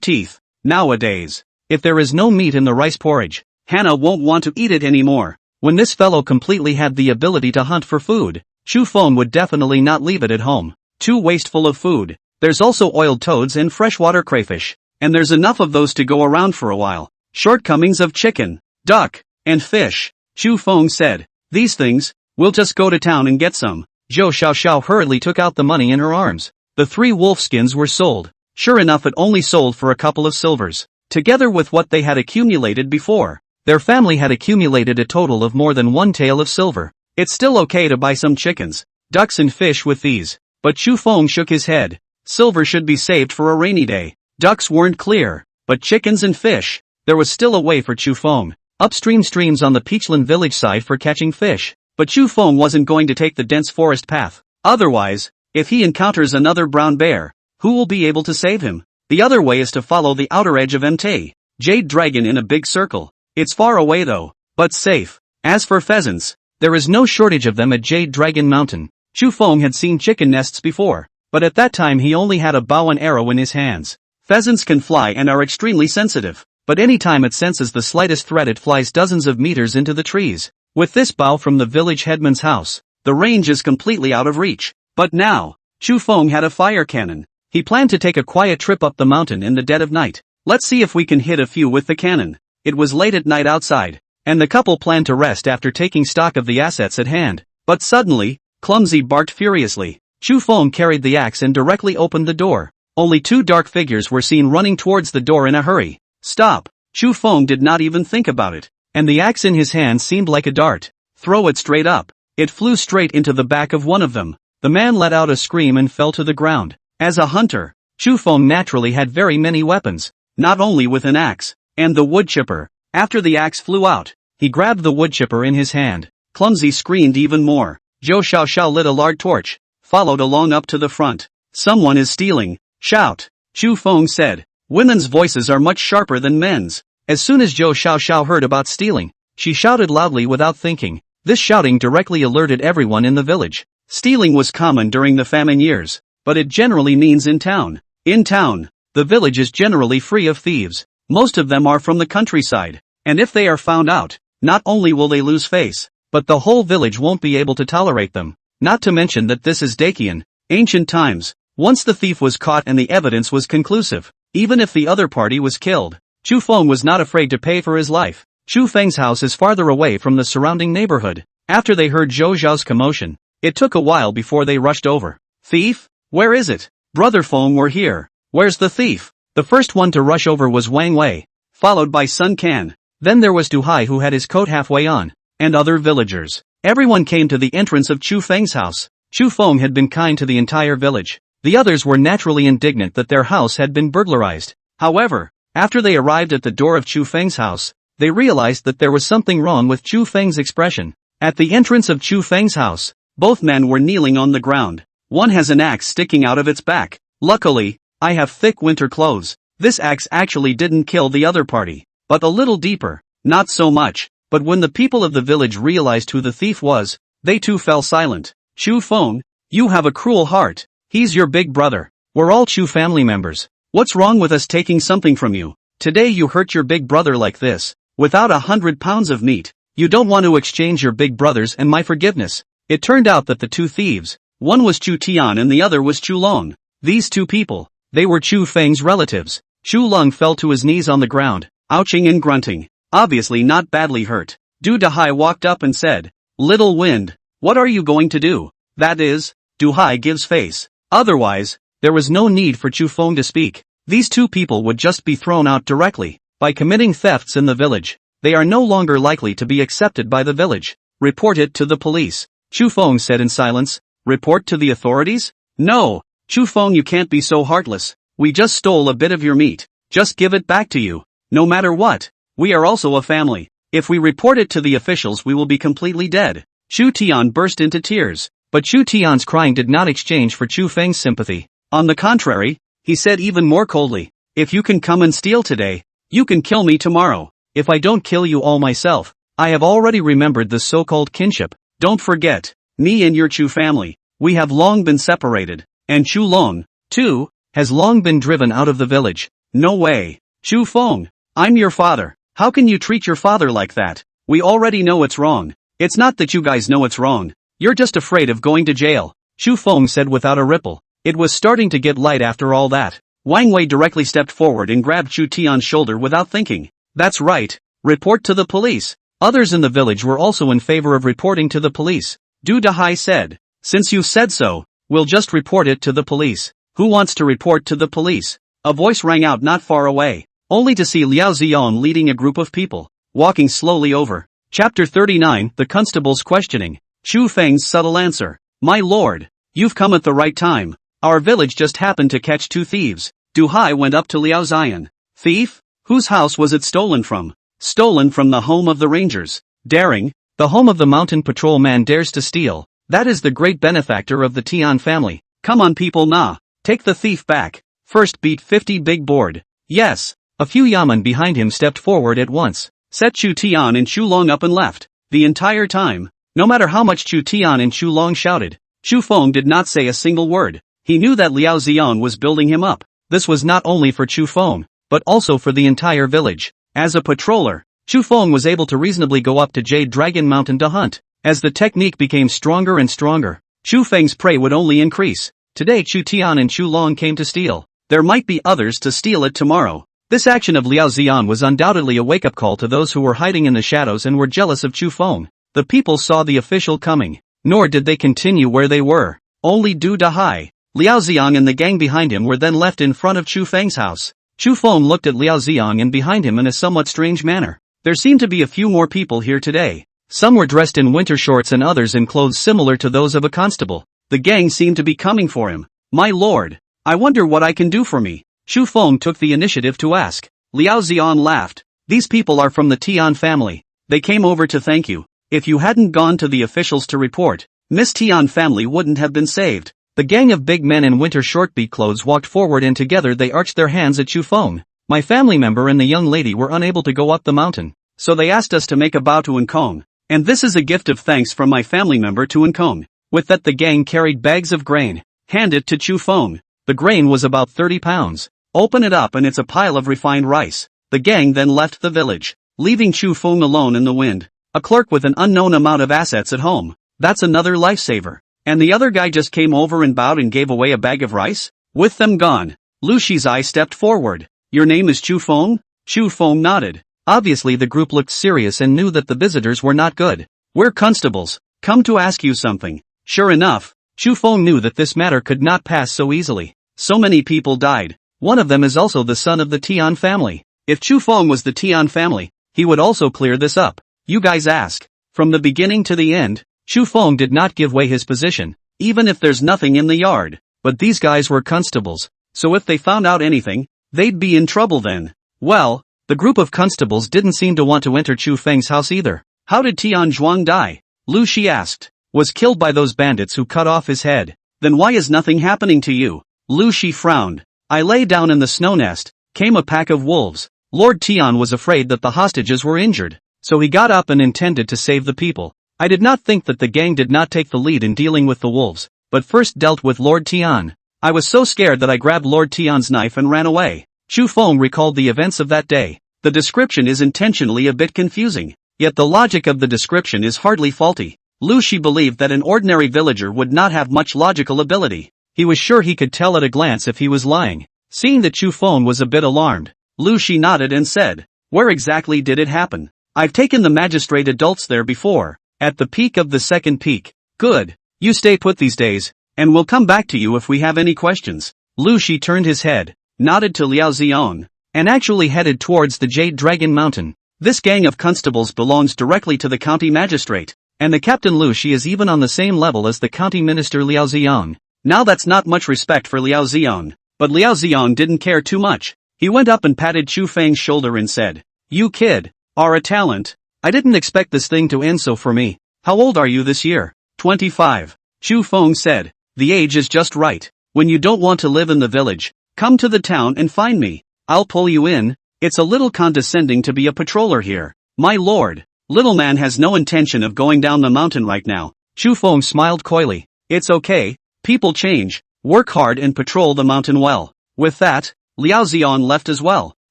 teeth. Nowadays, if there is no meat in the rice porridge, Hannah won't want to eat it anymore. When this fellow completely had the ability to hunt for food, Chu Feng would definitely not leave it at home. Too wasteful of food. There's also oiled toads and freshwater crayfish, and there's enough of those to go around for a while. Shortcomings of chicken, duck, and fish, Chu Feng said. These things, we'll just go to town and get some. Zhou Xiaoxiao hurriedly took out the money in her arms. The 3 wolf skins were sold. Sure enough, it only sold for a couple of silvers. Together with what they had accumulated before, their family had accumulated a total of more than 1 tael of silver. It's still okay to buy some chickens, ducks and fish with these. But Chu Feng shook his head. Silver should be saved for a rainy day. Ducks weren't clear, but chickens and fish, there was still a way for Chu Feng. Upstream streams on the Peachland village side for catching fish. But Chu Feng wasn't going to take the dense forest path. Otherwise, if he encounters another brown bear, who will be able to save him? The other way is to follow the outer edge of Mte Jade Dragon in a big circle. It's far away though, but safe. As for pheasants, there is no shortage of them at Jade Dragon Mountain. Chu Feng had seen chicken nests before, but at that time he only had a bow and arrow in his hands. Pheasants can fly and are extremely sensitive, but any time it senses the slightest threat it flies dozens of meters into the trees. With this bow from the village headman's house, the range is completely out of reach. But now, Chu Feng had a fire cannon. He planned to take a quiet trip up the mountain in the dead of night. Let's see if we can hit a few with the cannon. It was late at night outside, and the couple planned to rest after taking stock of the assets at hand. But suddenly, Clumsy barked furiously. Chu Feng carried the axe and directly opened the door. Only 2 dark figures were seen running towards the door in a hurry. Stop! Chu Feng did not even think about it, and the axe in his hand seemed like a dart. Throw it straight up. It flew straight into the back of one of them. The man let out a scream and fell to the ground. As a hunter, Chu Feng naturally had very many weapons, not only with an axe, and the wood chipper. After the axe flew out, he grabbed the wood chipper in his hand. Clumsy screamed even more. Zhou Xiaoxiao lit a large torch, followed along up to the front. Someone is stealing. Shout! Chu Feng said. Women's voices are much sharper than men's. As soon as Zhou Xiaoxiao heard about stealing, she shouted loudly without thinking. This shouting directly alerted everyone in the village. Stealing was common during the famine years, but it generally means in town. In town, the village is generally free of thieves. Most of them are from the countryside, and if they are found out, not only will they lose face, but the whole village won't be able to tolerate them. Not to mention that this is Dacian, ancient times. Once the thief was caught and the evidence was conclusive, even if the other party was killed, Chu Feng was not afraid to pay for his life. Chu Feng's house is farther away from the surrounding neighborhood. After they heard Zhou Zhao's commotion, it took a while before they rushed over. Thief? Where is it? Brother Feng, we're here. Where's the thief? The first one to rush over was Wang Wei, followed by Sun Can. Then there was Du Hai, who had his coat halfway on, and other villagers. Everyone came to the entrance of Chu Feng's house. Chu Feng had been kind to the entire village. The others were naturally indignant that their house had been burglarized. However, after they arrived at the door of Chu Feng's house, they realized that there was something wrong with Chu Feng's expression. At the entrance of Chu Feng's house, both men were kneeling on the ground. One has an axe sticking out of its back. Luckily, I have thick winter clothes. This axe actually didn't kill the other party, but a little deeper. Not so much. But when the people of the village realized who the thief was, they too fell silent. Chu Feng, you have a cruel heart. He's your big brother. We're all Chu family members. What's wrong with us taking something from you? Today you hurt your big brother like this, without 100 pounds of meat. You don't want to exchange your big brothers and my forgiveness. It turned out that the two thieves, one was Chu Tian and the other was Chu Long. These two people, they were Chu Feng's relatives. Chu Long fell to his knees on the ground, ouching and grunting, obviously not badly hurt. Du Dahai walked up and said, "Little Wind, what are you going to do?" That is, Du Hai gives face. Otherwise, there was no need for Chu Feng to speak. These two people would just be thrown out directly. By committing thefts in the village, they are no longer likely to be accepted by the village. Report it to the police. Chu Feng said in silence. Report to the authorities? No, Chu Feng, you can't be so heartless. We just stole a bit of your meat. Just give it back to you. No matter what. We are also a family. If we report it to the officials we will be completely dead. Chu Tian burst into tears. But Chu Tian's crying did not exchange for Chu Feng's sympathy. On the contrary, he said even more coldly, "If you can come and steal today, you can kill me tomorrow. If I don't kill you all myself, I have already remembered the so-called kinship. Don't forget, me and your Chu family, we have long been separated, and Chu Long, too, has long been driven out of the village. No way. Chu Feng, I'm your father. How can you treat your father like that? We already know it's wrong. It's not that you guys know it's wrong. You're just afraid of going to jail," Chu Feng said without a ripple. It was starting to get light after all that. Wang Wei directly stepped forward and grabbed Chu Tian's shoulder without thinking. That's right. Report to the police. Others in the village were also in favor of reporting to the police. Du Dahai said, "Since you've said so, we'll just report it to the police." Who wants to report to the police? A voice rang out not far away, only to see Liao Ziyan leading a group of people, walking slowly over. Chapter 39, The Constable's Questioning. Chu Feng's subtle answer. "My lord, you've come at the right time. Our village just happened to catch two thieves." Du Hai went up to Liao Ziyan. "Thief? Whose house was it stolen from?" "Stolen from the home of the rangers." "Daring? The home of the mountain patrol man dares to steal. That is the great benefactor of the Tian family. Come on people nah. Take the thief back. First beat 50 big board." "Yes." A few yamen behind him stepped forward at once, set Chu Tian and Chu Long up and left. The entire time, no matter how much Chu Tian and Chu Long shouted, Chu Feng did not say a single word. He knew that Liao Ziyan was building him up. This was not only for Chu Feng, but also for the entire village. As a patroller, Chu Feng was able to reasonably go up to Jade Dragon Mountain to hunt. As the technique became stronger and stronger, Chu Feng's prey would only increase. Today Chu Tian and Chu Long came to steal. There might be others to steal it tomorrow. This action of Liao Ziyan was undoubtedly a wake-up call to those who were hiding in the shadows and were jealous of Chu Feng. The people saw the official coming, nor did they continue where they were. Only Du Dahai, Liao Ziyan and the gang behind him were then left in front of Chu Feng's house. Chu Feng looked at Liao Ziyan and behind him in a somewhat strange manner. There seemed to be a few more people here today. Some were dressed in winter shorts and others in clothes similar to those of a constable. The gang seemed to be coming for him. "My lord, I wonder what I can do for me?" Chu Feng took the initiative to ask. Liao Ziyan laughed. "These people are from the Tian family. They came over to thank you. If you hadn't gone to the officials to report, Miss Tian family wouldn't have been saved." The gang of big men in winter short-beat clothes walked forward and together they arched their hands at Chu Feng. "My family member and the young lady were unable to go up the mountain, so they asked us to make a bow to Nkong. And this is a gift of thanks from my family member to Nkong." With that the gang carried bags of grain. "Hand it to Chu Feng." The grain was about 30 pounds. "Open it up and it's a pile of refined rice." The gang then left the village, leaving Chu Feng alone in the wind. A clerk with an unknown amount of assets at home. That's another lifesaver. And the other guy just came over and bowed and gave away a bag of rice? With them gone, Lu Shizai stepped forward. "Your name is Chu Feng?" Chu Feng nodded. Obviously the group looked serious and knew that the visitors were not good. "We're constables, come to ask you something." Sure enough, Chu Feng knew that this matter could not pass so easily. So many people died. One of them is also the son of the Tian family. If Chu Feng was the Tian family, he would also clear this up. "You guys ask." From the beginning to the end, Chu Feng did not give away his position, even if there's nothing in the yard. But these guys were constables, so if they found out anything, they'd be in trouble then. Well, the group of constables didn't seem to want to enter Chu Feng's house either. "How did Tian Zhuang die?" Lu Shi asked. "Was killed by those bandits who cut off his head." "Then why is nothing happening to you?" Lu Shi frowned. "I lay down in the snow nest, came a pack of wolves. Lord Tian was afraid that the hostages were injured, so he got up and intended to save the people. I did not think that the gang did not take the lead in dealing with the wolves, but first dealt with Lord Tian. I was so scared that I grabbed Lord Tian's knife and ran away." Chu Feng recalled the events of that day. The description is intentionally a bit confusing. Yet the logic of the description is hardly faulty. Lu Shi believed that an ordinary villager would not have much logical ability. He was sure he could tell at a glance if he was lying. Seeing that Chu Feng was a bit alarmed, Lu Shi nodded and said, "Where exactly did it happen?" "I've taken the magistrate adults there before, at the peak of the second peak." "Good. You stay put these days, and we'll come back to you if we have any questions." Lu Shi turned his head, nodded to Liao Xiong, and actually headed towards the Jade Dragon Mountain. This gang of constables belongs directly to the county magistrate, and the Captain Lu Shi is even on the same level as the county minister Liao Xiong. Now that's not much respect for Liao Xiong, but Liao Xiong didn't care too much. He went up and patted Chu Feng's shoulder and said, "You kid are a talent. I didn't expect this thing to end so for me. How old are you this year?" 25. Chu Feng said, "The age is just right. When you don't want to live in the village, come to the town and find me. I'll pull you in." "It's a little condescending to be a patroller here, my lord. Little man has no intention of going down the mountain right now." Chu Feng smiled coyly. "It's okay, people change. Work hard and patrol the mountain well." With that, Liao Xiong left as well.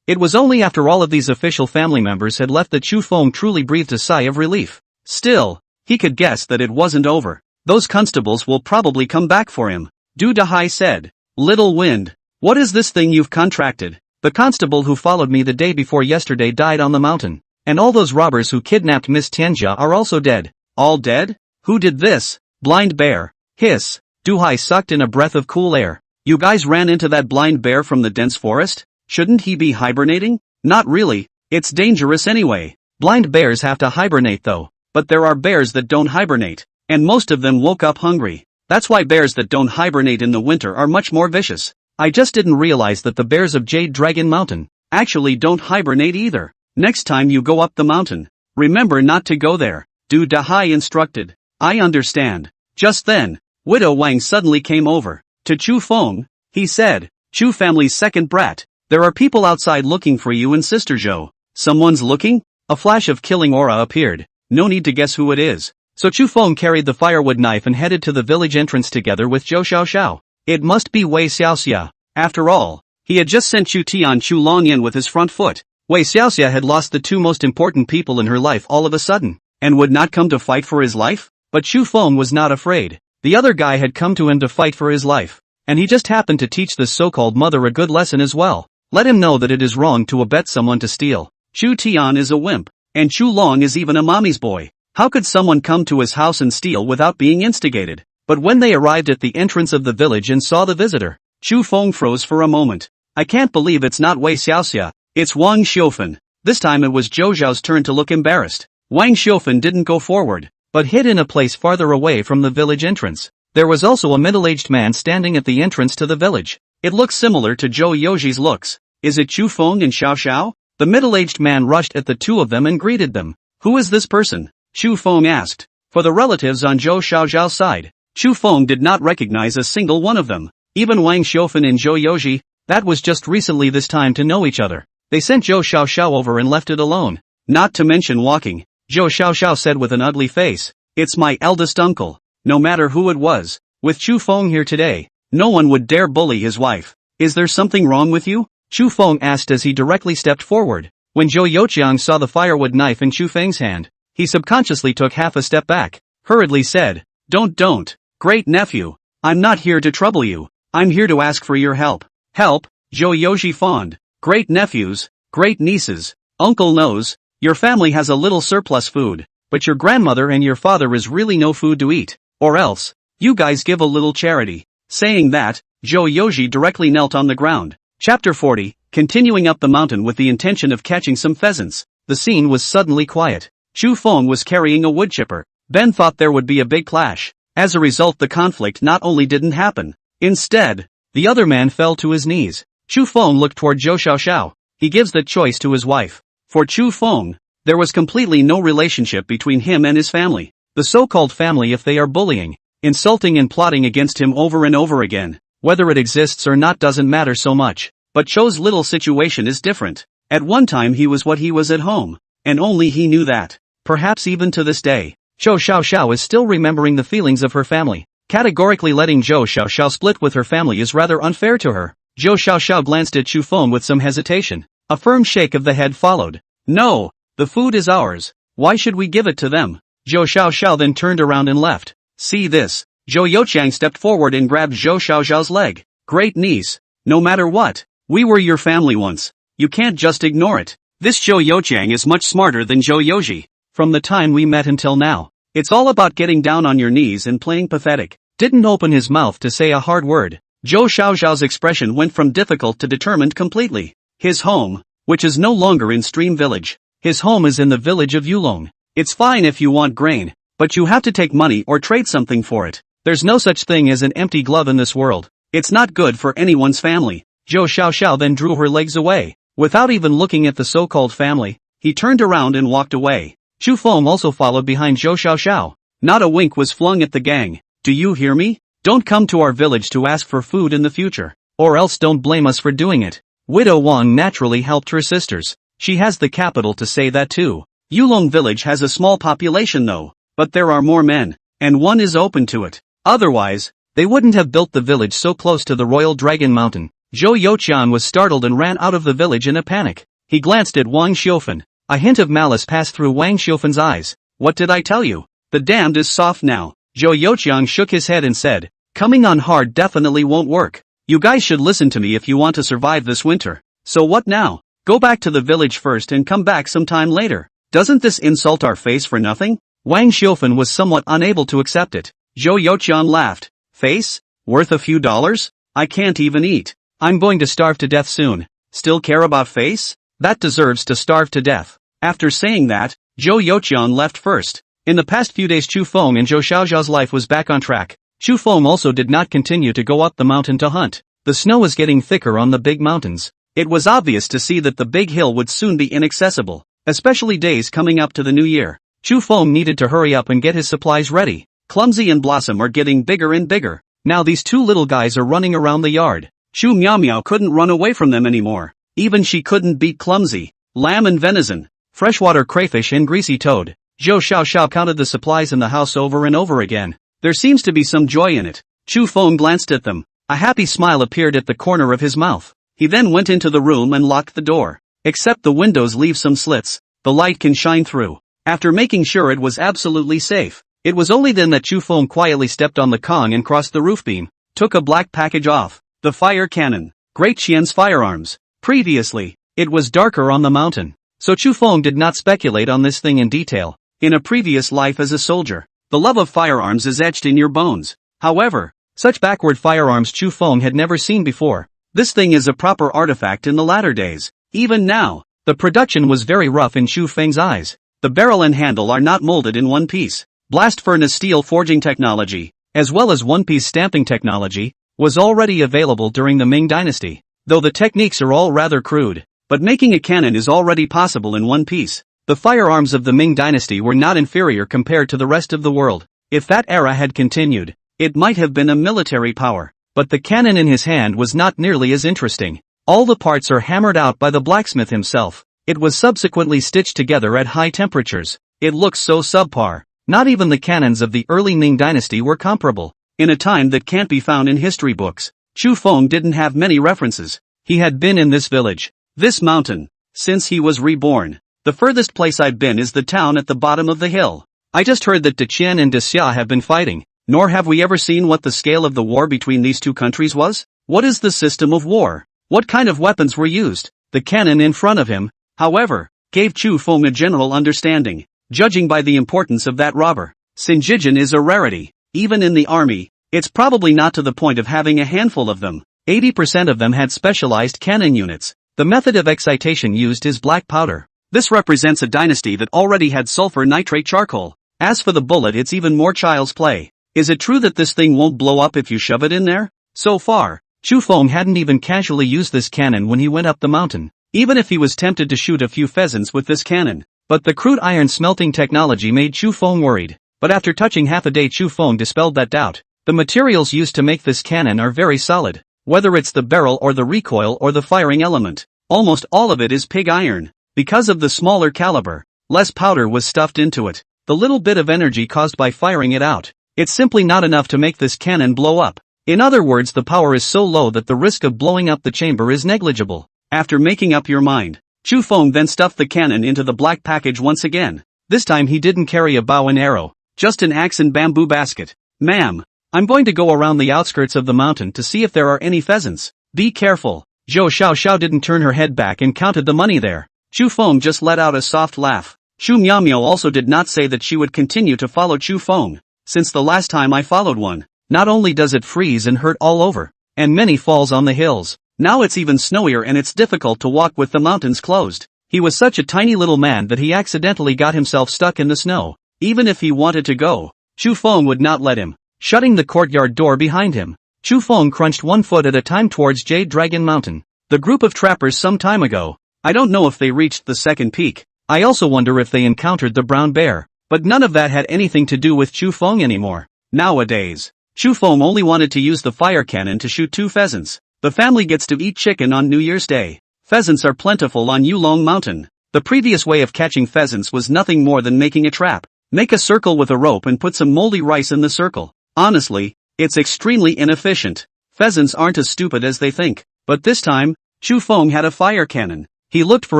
It was only after all of these official family members had left that Chu Feng truly breathed a sigh of relief. Still, he could guess that it wasn't over. Those constables will probably come back for him. Du Dahai said, "Little Wind, what is this thing you've contracted? The constable who followed me the day before yesterday died on the mountain. And all those robbers who kidnapped Miss Tianjia are also dead." "All dead? Who did this?" "Blind bear." Hiss. Du Hai sucked in a breath of cool air. "You guys ran into that blind bear from the dense forest? Shouldn't he be hibernating?" "Not really, it's dangerous anyway. Blind bears have to hibernate though, but there are bears that don't hibernate, and most of them woke up hungry. That's why bears that don't hibernate in the winter are much more vicious. I just didn't realize that the bears of Jade Dragon Mountain actually don't hibernate either. Next time you go up the mountain, remember not to go there," Du Dahai instructed. "I understand." Just then, Widow Wang suddenly came over to Chu Feng. He said, "Chu family's second brat, there are people outside looking for you and Sister Zhou." "Someone's looking?" A flash of killing aura appeared. No need to guess who it is. So Chu Feng carried the firewood knife and headed to the village entrance together with Zhou Xiaoxiao. It must be Wei Xiaoxia. After all, he had just sent Chu Tian Chu Long in with his front foot. Wei Xiaoxia had lost the two most important people in her life all of a sudden, and would not come to fight for his life? But Chu Feng was not afraid. The other guy had come to him to fight for his life, and he just happened to teach this so-called mother a good lesson as well. Let him know that it is wrong to abet someone to steal. Chu Tian is a wimp, and Chu Long is even a mommy's boy. How could someone come to his house and steal without being instigated? But when they arrived at the entrance of the village and saw the visitor, Chu Feng froze for a moment. "I can't believe it's not Wei Xiaoxia, it's Wang Xiufen." This time it was Zhou Zhao's turn to look embarrassed. Wang Xiufen didn't go forward, but hid in a place farther away from the village entrance. There was also a middle-aged man standing at the entrance to the village. It looked similar to Zhou Youji's looks. "Is it Chu Feng and Xiao Xiao?" The middle-aged man rushed at the two of them and greeted them. "Who is this person?" Chu Feng asked. For the relatives on Zhou Xiaoxiao's side, Chu Feng did not recognize a single one of them. Even Wang Xiufen and Zhou Youji, that was just recently this time to know each other. They sent Zhou Xiaoxiao over and left it alone. "Not to mention walking," Zhou Xiaoxiao said with an ugly face. "It's my eldest uncle." No matter who it was, with Chu Feng here today, no one would dare bully his wife. "Is there something wrong with you?" Chu Feng asked as he directly stepped forward. When Zhou Youqiang saw the firewood knife in Chu Feng's hand, he subconsciously took half a step back, hurriedly said, Don't, great nephew, I'm not here to trouble you, I'm here to ask for your help." "Help?" Zhou Youji fawned. "Great nephews, great nieces, uncle knows, your family has a little surplus food, but your grandmother and your father is really no food to eat, or else, you guys give a little charity." Saying that, Zhou Youji directly knelt on the ground. Chapter 40, continuing up the mountain with the intention of catching some pheasants. The scene was suddenly quiet. Chu Feng was carrying a wood chipper. Ben thought there would be a big clash. As a result, the conflict not only didn't happen. Instead, the other man fell to his knees. Chu Feng looked toward Zhou Xiaoxiao. He gives that choice to his wife. For Chu Feng, there was completely no relationship between him and his family. The so-called family, if they are bullying, insulting and plotting against him over and over again, whether it exists or not doesn't matter so much. But Chou's little situation is different. At one time he was what he was at home, and only he knew that. Perhaps even to this day, Zhou Xiaoxiao is still remembering the feelings of her family. Categorically letting Zhou Xiaoxiao split with her family is rather unfair to her. Zhou Xiaoxiao glanced at Chu Feng with some hesitation. A firm shake of the head followed. "No, the food is ours. Why should we give it to them? Zhou Xiaoxiao then turned around and left. See this? Zhou Youqiang stepped forward and grabbed Zhou Xiaoxiao's leg. Great niece. No matter what, we were your family once. You can't just ignore it. This Zhou Youqiang is much smarter than Zhou Youji. From the time we met until now, it's all about getting down on your knees and playing pathetic. Didn't open his mouth to say a hard word. Zhou Xiaoxiao's expression went from difficult to determined completely. His home, which is no longer in Stream Village. His home is in the village of Yulong. It's fine if you want grain, but you have to take money or trade something for it. There's no such thing as an empty glove in this world. It's not good for anyone's family. Zhou Xiaoxiao then drew her legs away. Without even looking at the so-called family, he turned around and walked away. Chu Feng also followed behind Zhou Xiaoxiao. Not a wink was flung at the gang. Do you hear me? Don't come to our village to ask for food in the future. Or else don't blame us for doing it. Widow Wang naturally helped her sisters. She has the capital to say that too. Yulong village has a small population though, but there are more men, and one is open to it. Otherwise, they wouldn't have built the village so close to the Royal Dragon Mountain. Zhou Youqian was startled and ran out of the village in a panic. He glanced at Wang Xiufen. A hint of malice passed through Wang Xiufen's eyes. What did I tell you? The damned is soft now. Zhou Youqian shook his head and said, coming on hard definitely won't work. You guys should listen to me if you want to survive this winter. So what now? Go back to the village first and come back sometime later. Doesn't this insult our face for nothing? Wang Xiufen was somewhat unable to accept it. Zhou Youqian laughed. Face? Worth a few dollars? I can't even eat. I'm going to starve to death soon. Still care about face? That deserves to starve to death. After saying that, Zhou Youqian left first. In the past few days Chu Feng and Zhou Xiaoxiao's life was back on track. Chu Feng also did not continue to go up the mountain to hunt. The snow was getting thicker on the big mountains. It was obvious to see that the big hill would soon be inaccessible, especially days coming up to the new year. Chu Feng needed to hurry up and get his supplies ready. Clumsy and Blossom are getting bigger and bigger. Now these two little guys are running around the yard. Chu Miao Miao couldn't run away from them anymore. Even she couldn't beat Clumsy, Lamb and Venison, Freshwater Crayfish and Greasy Toad. Zhou Xiaoxiao counted the supplies in the house over and over again. There seems to be some joy in it. Chu Feng glanced at them. A happy smile appeared at the corner of his mouth. He then went into the room and locked the door. Except the windows leave some slits, the light can shine through. After making sure it was absolutely safe, it was only then that Chu Feng quietly stepped on the Kong and crossed the roof beam, took a black package off. The fire cannon. Great Qian's firearms. Previously, it was darker on the mountain, so Chu Feng did not speculate on this thing in detail. In a previous life as a soldier, the love of firearms is etched in your bones. However, such backward firearms Chu Feng had never seen before. This thing is a proper artifact in the latter days. Even now, the production was very rough in Chu Feng's eyes. The barrel and handle are not molded in one piece. Blast furnace steel forging technology, as well as one-piece stamping technology, was already available during the Ming Dynasty. Though the techniques are all rather crude, but making a cannon is already possible in one piece. The firearms of the Ming Dynasty were not inferior compared to the rest of the world. If that era had continued, it might have been a military power. But the cannon in his hand was not nearly as interesting. All the parts are hammered out by the blacksmith himself. It was subsequently stitched together at high temperatures. It looks so subpar. Not even the cannons of the early Ming Dynasty were comparable. In a time that can't be found in history books, Chu Feng didn't have many references. He had been in this village, this mountain, since he was reborn. The furthest place I've been is the town at the bottom of the hill. I just heard that Deqian and Dexia have been fighting. Nor have we ever seen what the scale of the war between these two countries was. What is the system of war? What kind of weapons were used? The cannon in front of him, however, gave Chu Feng a general understanding. Judging by the importance of that robber, Sinjijin is a rarity. Even in the army, it's probably not to the point of having a handful of them. 80% of them had specialized cannon units. The method of excitation used is black powder. This represents a dynasty that already had sulfur nitrate charcoal. As for the bullet, it's even more child's play. Is it true that this thing won't blow up if you shove it in there? So far, Chu Feng hadn't even casually used this cannon when he went up the mountain. Even if he was tempted to shoot a few pheasants with this cannon. But the crude iron smelting technology made Chu Feng worried. But after touching half a day Chu Feng dispelled that doubt. The materials used to make this cannon are very solid. Whether it's the barrel or the recoil or the firing element, almost all of it is pig iron. Because of the smaller caliber, less powder was stuffed into it. The little bit of energy caused by firing it out, it's simply not enough to make this cannon blow up. In other words, the power is so low that the risk of blowing up the chamber is negligible. After making up your mind, Chu Feng then stuffed the cannon into the black package once again. This time he didn't carry a bow and arrow, just an axe and bamboo basket. Ma'am, I'm going to go around the outskirts of the mountain to see if there are any pheasants. Be careful. Zhou Xiaoxiao didn't turn her head back and counted the money there. Chu Feng just let out a soft laugh. Xu Miaomiao also did not say that she would continue to follow Chu Feng. Since the last time I followed one, not only does it freeze and hurt all over, and many falls on the hills, now it's even snowier and it's difficult to walk with the mountains closed. He was such a tiny little man that he accidentally got himself stuck in the snow. Even if he wanted to go, Chu Feng would not let him, shutting the courtyard door behind him. Chu Feng crunched one foot at a time towards Jade Dragon Mountain. The group of trappers some time ago. I don't know if they reached the second peak. I also wonder if they encountered the brown bear. But none of that had anything to do with Chu Feng anymore. Nowadays, Chu Feng only wanted to use the fire cannon to shoot 2 pheasants. The family gets to eat chicken on New Year's Day. Pheasants are plentiful on Yulong Mountain. The previous way of catching pheasants was nothing more than making a trap. Make a circle with a rope and put some moldy rice in the circle. Honestly, it's extremely inefficient. Pheasants aren't as stupid as they think. But this time, Chu Feng had a fire cannon. He looked for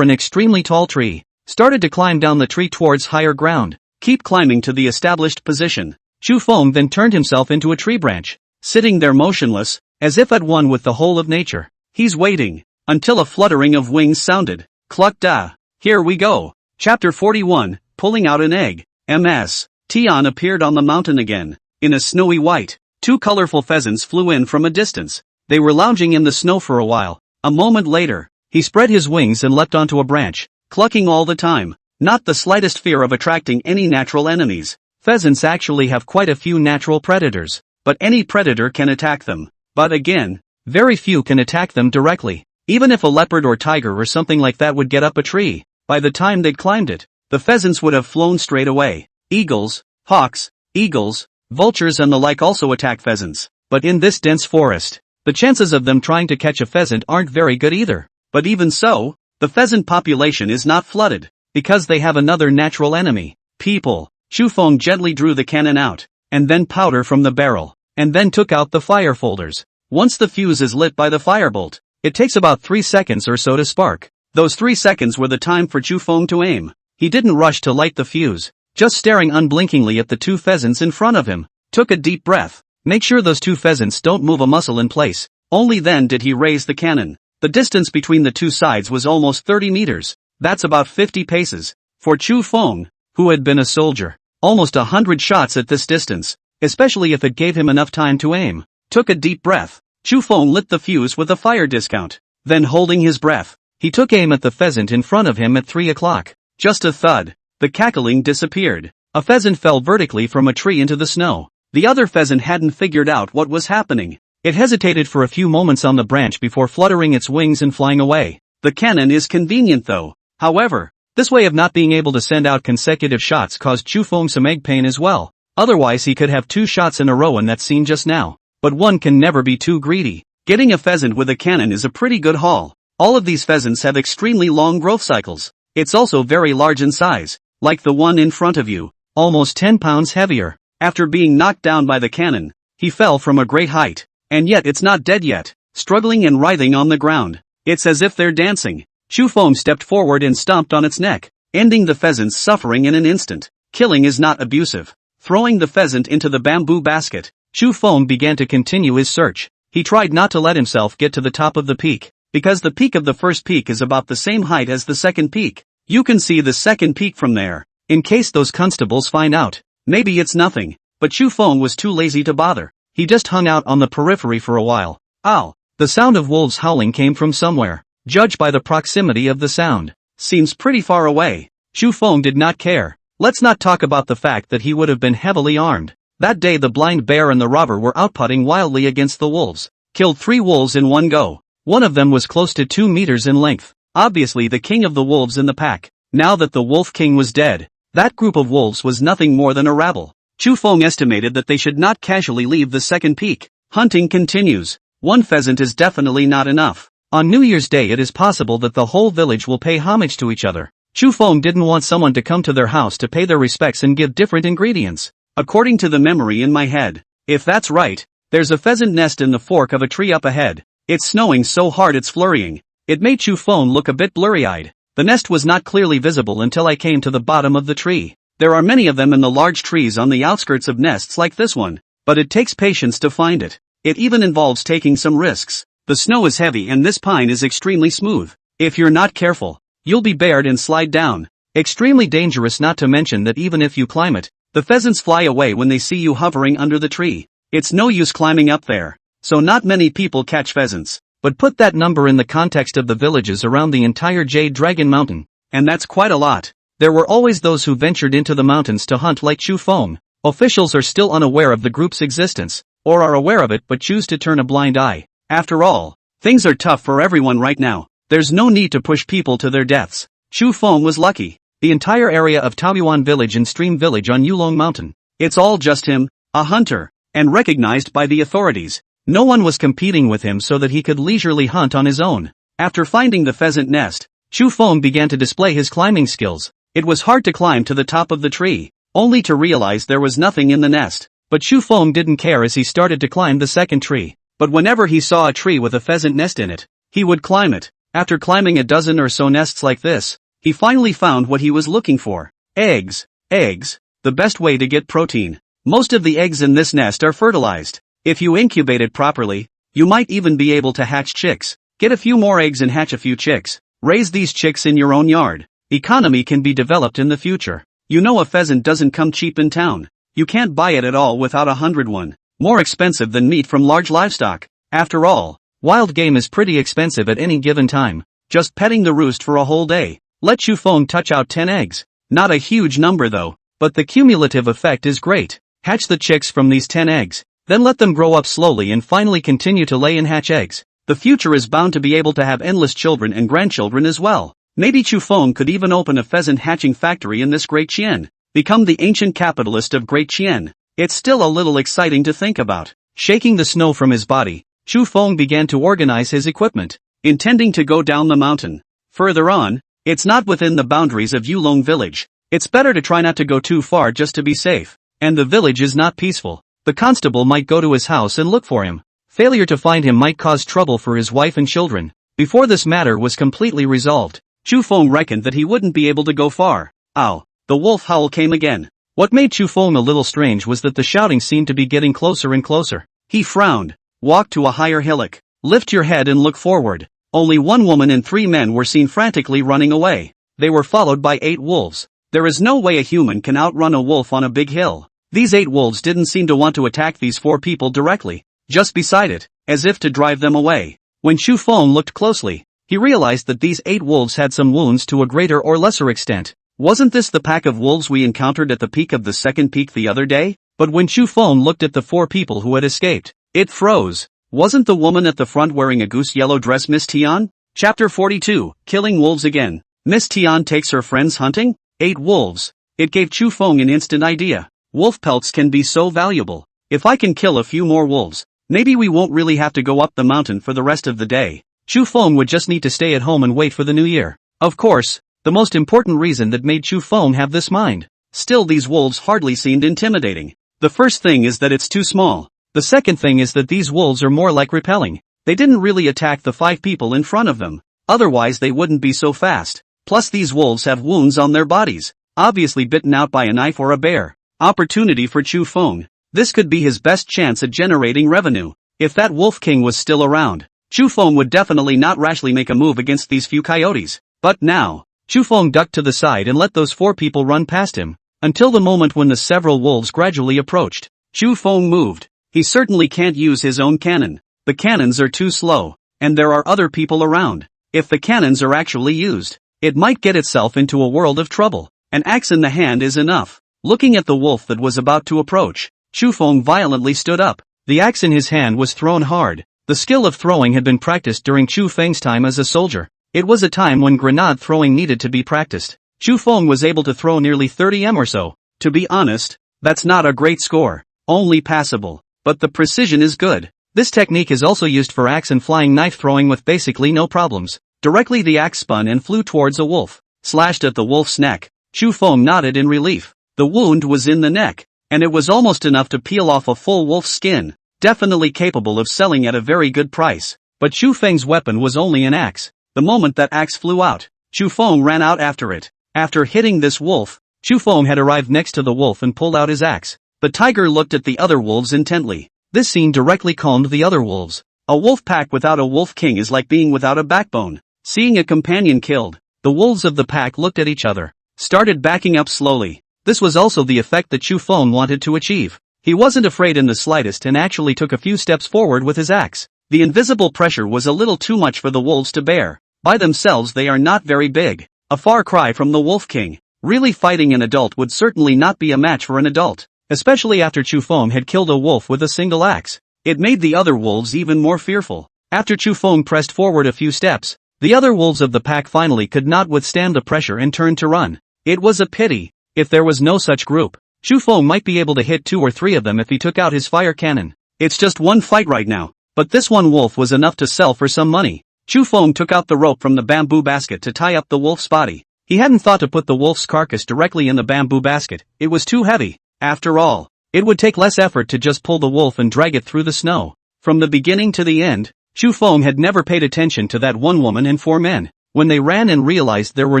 an extremely tall tree, started to climb down the tree towards higher ground. Keep climbing to the established position. Chu Feng then turned himself into a tree branch, sitting there motionless, as if at one with the whole of nature. He's waiting, until a fluttering of wings sounded. Cluck da. Here we go. Chapter 41, Pulling Out an Egg. MS. Tian appeared on the mountain again, in a snowy white. 2 colorful pheasants flew in from a distance. They were lounging in the snow for a while. A moment later, he spread his wings and leapt onto a branch, clucking all the time. Not the slightest fear of attracting any natural enemies. Pheasants actually have quite a few natural predators, but any predator can attack them. But again, very few can attack them directly. Even if a leopard or tiger or something like that would get up a tree, by the time they'd climbed it, the pheasants would have flown straight away. Eagles, hawks, eagles, vultures and the like also attack pheasants. But in this dense forest, the chances of them trying to catch a pheasant aren't very good either. But even so, the pheasant population is not flooded, because they have another natural enemy. People. Chu Feng gently drew the cannon out, and then powder from the barrel, and then took out the fire folders. Once the fuse is lit by the firebolt, it takes about 3 seconds or so to spark. Those 3 seconds were the time for Chu Feng to aim. He didn't rush to light the fuse, just staring unblinkingly at the 2 pheasants in front of him. Took a deep breath. Make sure those 2 pheasants don't move a muscle in place. Only then did he raise the cannon. The distance between the 2 sides was almost 30 meters. That's about 50 paces. For Chu Feng, who had been a soldier, almost 100 shots at this distance, especially if it gave him enough time to aim. Took a deep breath. Chu Feng lit the fuse with a fire discount. Then holding his breath, he took aim at the pheasant in front of him at 3 o'clock. Just a thud. The cackling disappeared. A pheasant fell vertically from a tree into the snow. The other pheasant hadn't figured out what was happening. It hesitated for a few moments on the branch before fluttering its wings and flying away. The cannon is convenient though. However, this way of not being able to send out consecutive shots caused Chu Feng some egg pain as well. Otherwise he could have 2 shots in a row in that scene just now. But one can never be too greedy. Getting a pheasant with a cannon is a pretty good haul. All of these pheasants have extremely long growth cycles. It's also very large in size, like the one in front of you, almost 10 pounds heavier. After being knocked down by the cannon, he fell from a great height. And yet it's not dead yet, struggling and writhing on the ground. It's as if they're dancing. Chu Feng stepped forward and stomped on its neck, ending the pheasant's suffering in an instant. Killing is not abusive. Throwing the pheasant into the bamboo basket, Chu Feng began to continue his search. He tried not to let himself get to the top of the peak, because the peak of the first peak is about the same height as the second peak. You can see the second peak from there, in case those constables find out. Maybe it's nothing, but Chu Feng was too lazy to bother. He just hung out on the periphery for a while. Ow! The sound of wolves howling came from somewhere. Judged by the proximity of the sound, seems pretty far away. Chu Feng did not care. Let's not talk about the fact that he would have been heavily armed. That day the blind bear and the robber were outputting wildly against the wolves. Killed 3 wolves in one go. One of them was close to 2 meters in length. Obviously the king of the wolves in the pack. Now that the wolf king was dead, that group of wolves was nothing more than a rabble. Chu Feng estimated that they should not casually leave the second peak. Hunting continues. 1 pheasant is definitely not enough. On New Year's Day it is possible that the whole village will pay homage to each other. Chu Feng didn't want someone to come to their house to pay their respects and give different ingredients. According to the memory in my head, if that's right, there's a pheasant nest in the fork of a tree up ahead. It's snowing so hard it's flurrying. It made Chu Feng look a bit blurry-eyed. The nest was not clearly visible until I came to the bottom of the tree. There are many of them in the large trees on the outskirts of nests like this one, but it takes patience to find it. It even involves taking some risks. The snow is heavy and this pine is extremely smooth. If you're not careful, you'll be bared and slide down. Extremely dangerous, not to mention that even if you climb it, the pheasants fly away when they see you hovering under the tree. It's no use climbing up there. So not many people catch pheasants. But put that number in the context of the villages around the entire Jade Dragon Mountain, and that's quite a lot. There were always those who ventured into the mountains to hunt like Chu Feng. Officials are still unaware of the group's existence, or are aware of it but choose to turn a blind eye. After all, things are tough for everyone right now. There's no need to push people to their deaths. Chu Feng was lucky. The entire area of Taoyuan Village and Stream Village on Yulong Mountain. It's all just him, a hunter, and recognized by the authorities. No one was competing with him so that he could leisurely hunt on his own. After finding the pheasant nest, Chu Feng began to display his climbing skills. It was hard to climb to the top of the tree, only to realize there was nothing in the nest. But Chu Feng didn't care as he started to climb the second tree. But whenever he saw a tree with a pheasant nest in it, he would climb it. After climbing a dozen or so nests like this, he finally found what he was looking for. Eggs. Eggs. The best way to get protein. Most of the eggs in this nest are fertilized. If you incubate it properly, you might even be able to hatch chicks. Get a few more eggs and hatch a few chicks. Raise these chicks in your own yard. Economy can be developed in the future. You know, a pheasant doesn't come cheap in town. You can't buy it at all without 101. More expensive than meat from large livestock. After all, wild game is pretty expensive at any given time. Just petting the roost for a whole day. Let Chu Feng touch out 10 eggs. Not a huge number though, but the cumulative effect is great. Hatch the chicks from these 10 eggs. Then let them grow up slowly and finally continue to lay and hatch eggs. The future is bound to be able to have endless children and grandchildren as well. Maybe Chu Feng could even open a pheasant hatching factory in this Great Qian. Become the ancient capitalist of Great Qian. It's still a little exciting to think about. Shaking the snow from his body, Chu Feng began to organize his equipment, intending to go down the mountain. Further on, it's not within the boundaries of Yulong Village. It's better to try not to go too far just to be safe. And the village is not peaceful. The constable might go to his house and look for him. Failure to find him might cause trouble for his wife and children. Before this matter was completely resolved, Chu Feng reckoned that he wouldn't be able to go far. Ow! The wolf howl came again. What made Chu Feng a little strange was that the shouting seemed to be getting closer and closer. He frowned. Walk to a higher hillock. Lift your head and look forward. Only one woman and 3 men were seen frantically running away. They were followed by 8 wolves. There is no way a human can outrun a wolf on a big hill. These 8 wolves didn't seem to want to attack these 4 people directly, just beside it, as if to drive them away. When Chu Feng looked closely, he realized that these 8 wolves had some wounds to a greater or lesser extent. Wasn't this the pack of wolves we encountered at the peak of the second peak the other day? But when Chu Feng looked at the 4 people who had escaped, it froze. Wasn't the woman at the front wearing a goose yellow dress Miss Tian? Chapter 42, Killing Wolves Again. Miss Tian takes her friends hunting? 8 wolves. It gave Chu Feng an instant idea. Wolf pelts can be so valuable. If I can kill a few more wolves, maybe we won't really have to go up the mountain for the rest of the day. Chu Feng would just need to stay at home and wait for the new year. Of course, the most important reason that made Chu Feng have this mind. Still, these wolves hardly seemed intimidating. The first thing is that it's too small. The second thing is that these wolves are more like repelling. They didn't really attack the 5 people in front of them. Otherwise they wouldn't be so fast. Plus these wolves have wounds on their bodies. Obviously bitten out by a knife or a bear. Opportunity for Chu Feng. This could be his best chance at generating revenue. If that Wolf King was still around, Chu Feng would definitely not rashly make a move against these few coyotes. But now, Chu Feng ducked to the side and let those 4 people run past him, until the moment when the several wolves gradually approached. Chu Feng moved. He certainly can't use his own cannon. The cannons are too slow, and there are other people around. If the cannons are actually used, it might get itself into a world of trouble. An axe in the hand is enough. Looking at the wolf that was about to approach, Chu Feng violently stood up. The axe in his hand was thrown hard. The skill of throwing had been practiced during Chu Feng's time as a soldier. It was a time when grenade throwing needed to be practiced. Chu Feng was able to throw nearly 30 m or so. To be honest, that's not a great score. Only passable. But the precision is good. This technique is also used for axe and flying knife throwing with basically no problems. Directly the axe spun and flew towards a wolf. Slashed at the wolf's neck. Chu Feng nodded in relief. The wound was in the neck, and it was almost enough to peel off a full wolf's skin. Definitely capable of selling at a very good price. But Chu Feng's weapon was only an axe. The moment that axe flew out, Chu Feng ran out after it. After hitting this wolf, Chu Feng had arrived next to the wolf and pulled out his axe. The tiger looked at the other wolves intently. This scene directly calmed the other wolves. A wolf pack without a wolf king is like being without a backbone. Seeing a companion killed, the wolves of the pack looked at each other, started backing up slowly. This was also the effect that Chu Feng wanted to achieve. He wasn't afraid in the slightest and actually took a few steps forward with his axe. The invisible pressure was a little too much for the wolves to bear. By themselves they are not very big. A far cry from the Wolf King. Really fighting an adult would certainly not be a match for an adult, especially after Chu Feng had killed a wolf with a single axe. It made the other wolves even more fearful. After Chu Feng pressed forward a few steps, the other wolves of the pack finally could not withstand the pressure and turned to run. It was a pity. If there was no such group, Chu Feng might be able to hit 2 or 3 of them if he took out his fire cannon. It's just one fight right now, but this one wolf was enough to sell for some money. Chu Feng took out the rope from the bamboo basket to tie up the wolf's body. He hadn't thought to put the wolf's carcass directly in the bamboo basket. It was too heavy. After all, it would take less effort to just pull the wolf and drag it through the snow. From the beginning to the end, Chu Feng had never paid attention to that one woman and 4 men. When they ran and realized there were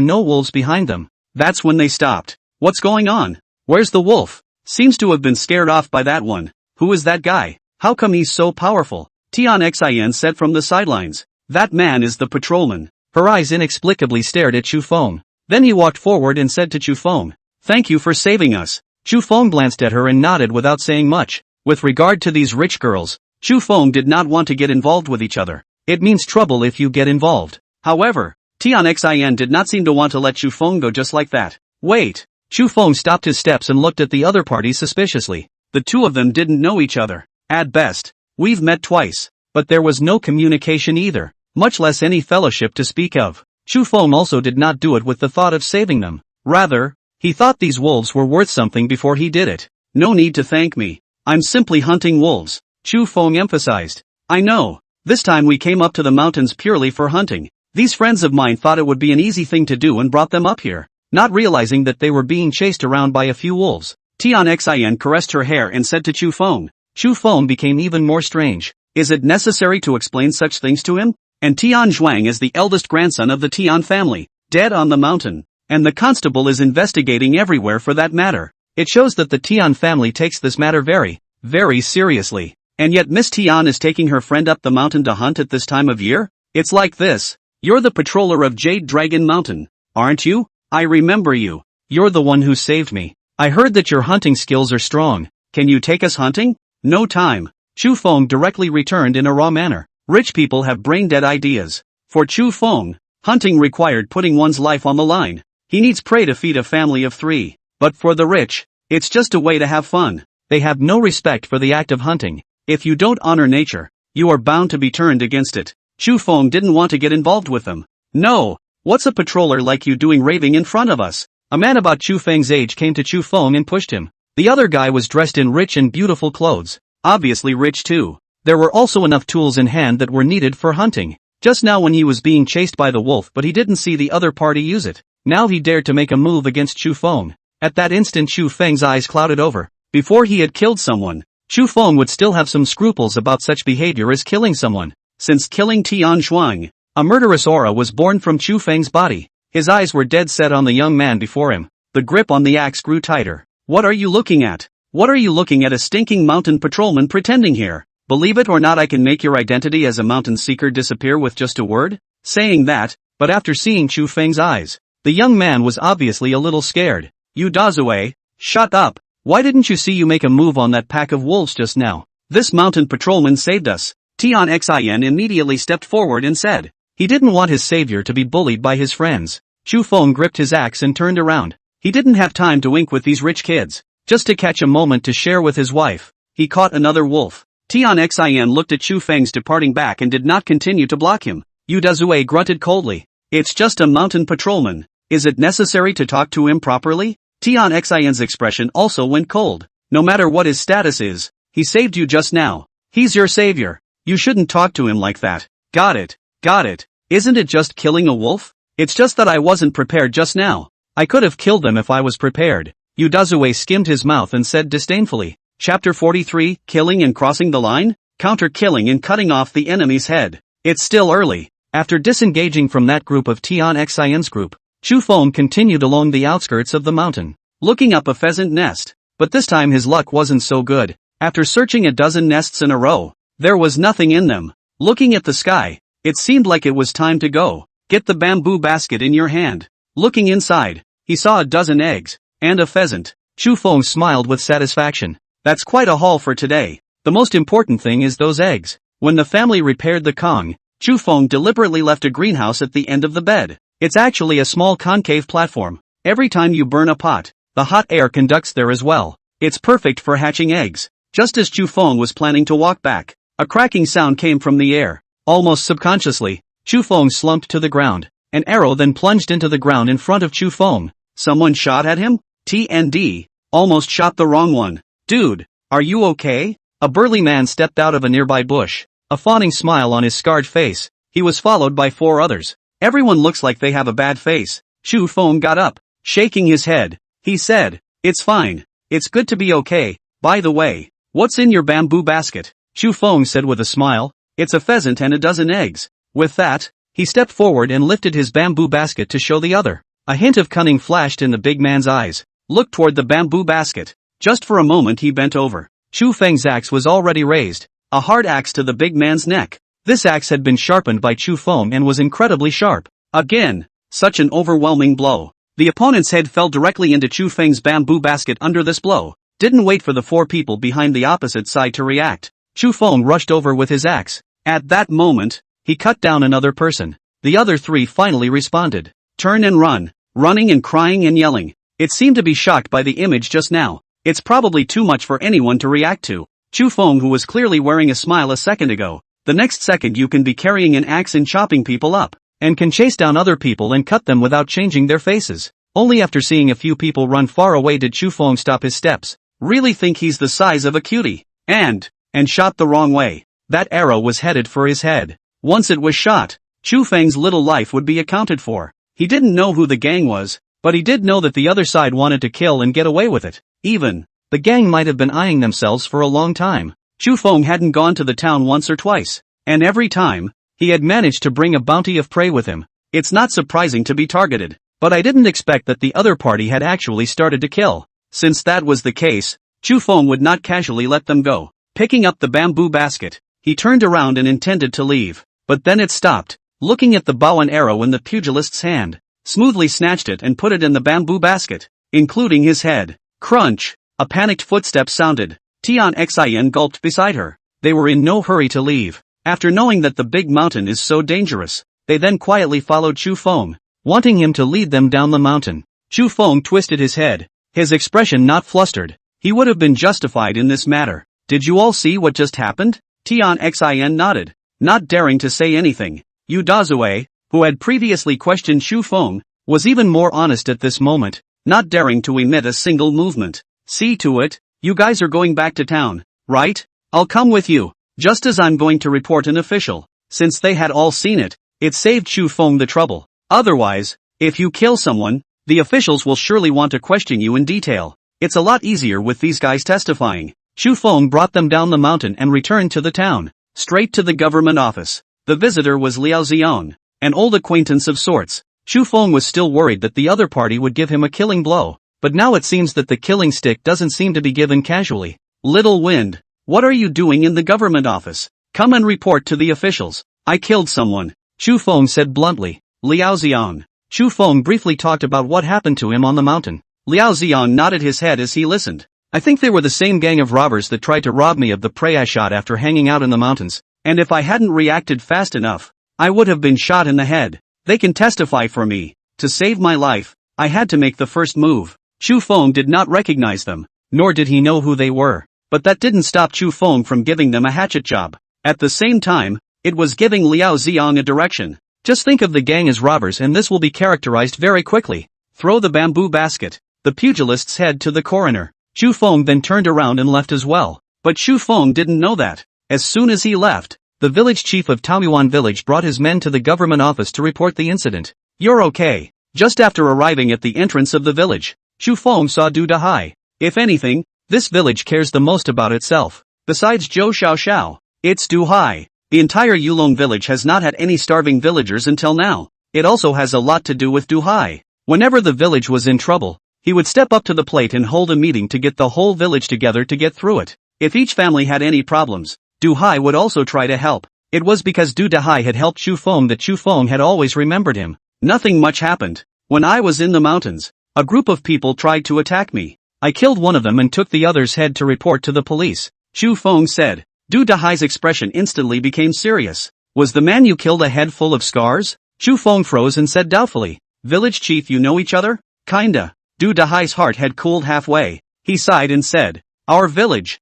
no wolves behind them, that's when they stopped. What's going on? Where's the wolf? Seems to have been scared off by that one. Who is that guy? How come he's so powerful? Tian Xin said from the sidelines. That man is the patrolman. Her eyes inexplicably stared at Chu Feng. Then he walked forward and said to Chu Feng, "Thank you for saving us." Chu Feng glanced at her and nodded without saying much. With regard to these rich girls, Chu Feng did not want to get involved with each other. It means trouble if you get involved. However, Tian Xin did not seem to want to let Chu Feng go just like that. Wait. Chu Feng stopped his steps and looked at the other party suspiciously. The two of them didn't know each other. At best, we've met twice, but there was no communication either, much less any fellowship to speak of. Chu Feng also did not do it with the thought of saving them. Rather, he thought these wolves were worth something before he did it. No need to thank me. I'm simply hunting wolves, Chu Feng emphasized. I know. This time we came up to the mountains purely for hunting. These friends of mine thought it would be an easy thing to do and brought them up here, not realizing that they were being chased around by a few wolves. Tian Xin caressed her hair and said to Chu Feng. Chu Feng became even more strange. Is it necessary to explain such things to him? And Tian Zhuang is the eldest grandson of the Tian family, dead on the mountain, and the constable is investigating everywhere for that matter. It shows that the Tian family takes this matter very, very seriously. And yet Miss Tian is taking her friend up the mountain to hunt at this time of year? It's like this. You're the patroller of Jade Dragon Mountain, aren't you? I remember you. You're the one who saved me. I heard that your hunting skills are strong. Can you take us hunting? No time. Chu Feng directly returned in a raw manner. Rich people have brain-dead ideas. For Chu Feng, hunting required putting one's life on the line. He needs prey to feed a family of 3. But for the rich, it's just a way to have fun. They have no respect for the act of hunting. If you don't honor nature, you are bound to be turned against it. Chu Feng didn't want to get involved with them. No, what's a patroller like you doing raving in front of us? A man about Chu Feng's age came to Chu Feng and pushed him. The other guy was dressed in rich and beautiful clothes. Obviously rich too. There were also enough tools in hand that were needed for hunting. Just now when he was being chased by the wolf but he didn't see the other party use it. Now he dared to make a move against Chu Feng. At that instant Chu Feng's eyes clouded over. Before he had killed someone, Chu Feng would still have some scruples about such behavior as killing someone. Since killing Tian Zhuang, a murderous aura was born from Chu Feng's body. His eyes were dead set on the young man before him. The grip on the axe grew tighter. What are you looking at? What are you looking at? A stinking mountain patrolman pretending here? Believe it or not, I can make your identity as a mountain seeker disappear with just a word? Saying that, but after seeing Chu Feng's eyes, the young man was obviously a little scared. You Dazue, shut up. Why didn't you see you make a move on that pack of wolves just now? This mountain patrolman saved us. Tian Xin immediately stepped forward and said. He didn't want his savior to be bullied by his friends. Chu Feng gripped his axe and turned around. He didn't have time to wink with these rich kids. Just to catch a moment to share with his wife. He caught another wolf. Tian Xin looked at Chu Feng's departing back and did not continue to block him. Yu Dazue grunted coldly. It's just a mountain patrolman. Is it necessary to talk to him properly? Tian Xin's expression also went cold. No matter what his status is, he saved you just now. He's your savior. You shouldn't talk to him like that. Got it. Got it. Isn't it just killing a wolf? It's just that I wasn't prepared just now. I could have killed them if I was prepared. Yu Dazue skimmed his mouth and said disdainfully. Chapter 43, Killing and Crossing the Line? Counter-killing and cutting off the enemy's head. It's still early. After disengaging from that group of Tian Xin's group, Chu Feng continued along the outskirts of the mountain, looking up a pheasant nest. But this time his luck wasn't so good. After searching a dozen nests in a row, there was nothing in them. Looking at the sky, it seemed like it was time to go. Get the bamboo basket in your hand. Looking inside, he saw a dozen eggs, and a pheasant. Chu Feng smiled with satisfaction. That's quite a haul for today. The most important thing is those eggs. When the family repaired the Kong, Chu Feng deliberately left a greenhouse at the end of the bed. It's actually a small concave platform. Every time you burn a pot, the hot air conducts there as well. It's perfect for hatching eggs. Just as Chu Feng was planning to walk back, a cracking sound came from the air. Almost subconsciously, Chu Feng slumped to the ground. An arrow then plunged into the ground in front of Chu Feng. Someone shot at him? TND. Almost shot the wrong one. Dude, are you okay? A burly man stepped out of a nearby bush, a fawning smile on his scarred face. He was followed by 4 others. Everyone looks like they have a bad face. Chu Feng got up, shaking his head. He said, "It's fine. It's good to be okay. By the way, what's in your bamboo basket?" Chu Feng said with a smile. "It's a pheasant and a dozen eggs." With that, he stepped forward and lifted his bamboo basket to show the other. A hint of cunning flashed in the big man's eyes. Look toward the bamboo basket. Just for a moment he bent over. Chu Feng's axe was already raised, a hard axe to the big man's neck. This axe had been sharpened by Chu Feng and was incredibly sharp. Again, such an overwhelming blow. The opponent's head fell directly into Chu Feng's bamboo basket. Under this blow, didn't wait for the 4 people behind the opposite side to react. Chu Feng rushed over with his axe. At that moment, he cut down another person. The other 3 finally responded. Turn and run, running and crying and yelling. It seemed to be shocked by the image just now. It's probably too much for anyone to react to. Chu Feng, who was clearly wearing a smile a second ago, the next second you can be carrying an axe and chopping people up, and can chase down other people and cut them without changing their faces. Only after seeing a few people run far away did Chu Feng stop his steps. Really think he's the size of a cutie. And shot the wrong way. That arrow was headed for his head. Once it was shot, Chu Feng's little life would be accounted for. He didn't know who the gang was, but he did know that the other side wanted to kill and get away with it. Even, the gang might have been eyeing themselves for a long time. Chu Feng hadn't gone to the town once or twice, and every time, he had managed to bring a bounty of prey with him. It's not surprising to be targeted, but I didn't expect that the other party had actually started to kill. Since that was the case, Chu Feng would not casually let them go. Picking up the bamboo basket, he turned around and intended to leave, but then it stopped. Looking at the bow and arrow in the pugilist's hand, smoothly snatched it and put it in the bamboo basket, including his head. Crunch! A panicked footstep sounded. Tian Xin gulped beside her. They were in no hurry to leave. After knowing that the big mountain is so dangerous, they then quietly followed Chu Feng, wanting him to lead them down the mountain. Chu Feng twisted his head, his expression not flustered. He would have been justified in this matter. Did you all see what just happened? Tian Xin nodded, not daring to say anything. Yu Dazue, who had previously questioned Chu Feng, was even more honest at this moment, not daring to emit a single movement. See to it, you guys are going back to town, right? I'll come with you, just as I'm going to report an official. Since they had all seen it, it saved Chu Feng the trouble. Otherwise, if you kill someone, the officials will surely want to question you in detail. It's a lot easier with these guys testifying. Chu Feng brought them down the mountain and returned to the town, straight to the government office. The visitor was Liao Xiong, an old acquaintance of sorts. Chu Feng was still worried that the other party would give him a killing blow, but now it seems that the killing stick doesn't seem to be given casually. Little Wind, what are you doing in the government office? Come and report to the officials. I killed someone, Chu Feng said bluntly. Liao Xiong. Chu Feng briefly talked about what happened to him on the mountain. Liao Xiong nodded his head as he listened. I think they were the same gang of robbers that tried to rob me of the prey I shot after hanging out in the mountains, and if I hadn't reacted fast enough, I would have been shot in the head. They can testify for me. To save my life, I had to make the first move. Chu Feng did not recognize them, nor did he know who they were, but that didn't stop Chu Feng from giving them a hatchet job. At the same time, it was giving Liao Xiong a direction. Just think of the gang as robbers and this will be characterized very quickly. Throw the bamboo basket. The pugilists head to the coroner. Chu Feng then turned around and left as well. But Chu Feng didn't know that. As soon as he left, the village chief of Taoyuan village brought his men to the government office to report the incident. You're okay. Just after arriving at the entrance of the village, Chu Feng saw Du Dahai. If anything, this village cares the most about itself. Besides Zhou Xiaoxiao, it's Du Hai. The entire Yulong village has not had any starving villagers until now. It also has a lot to do with Duhai. Whenever the village was in trouble, he would step up to the plate and hold a meeting to get the whole village together to get through it. If each family had any problems, Duhai would also try to help. It was because Duhai had helped Chu Feng that Chu Feng had always remembered him. Nothing much happened. When I was in the mountains, a group of people tried to attack me. I killed one of them and took the other's head to report to the police, Chu Feng said. Duhai's expression instantly became serious. Was the man you killed a head full of scars? Chu Feng froze and said doubtfully. Village chief, you know each other? Kinda. Duhai's heart had cooled halfway. He sighed and said, our village,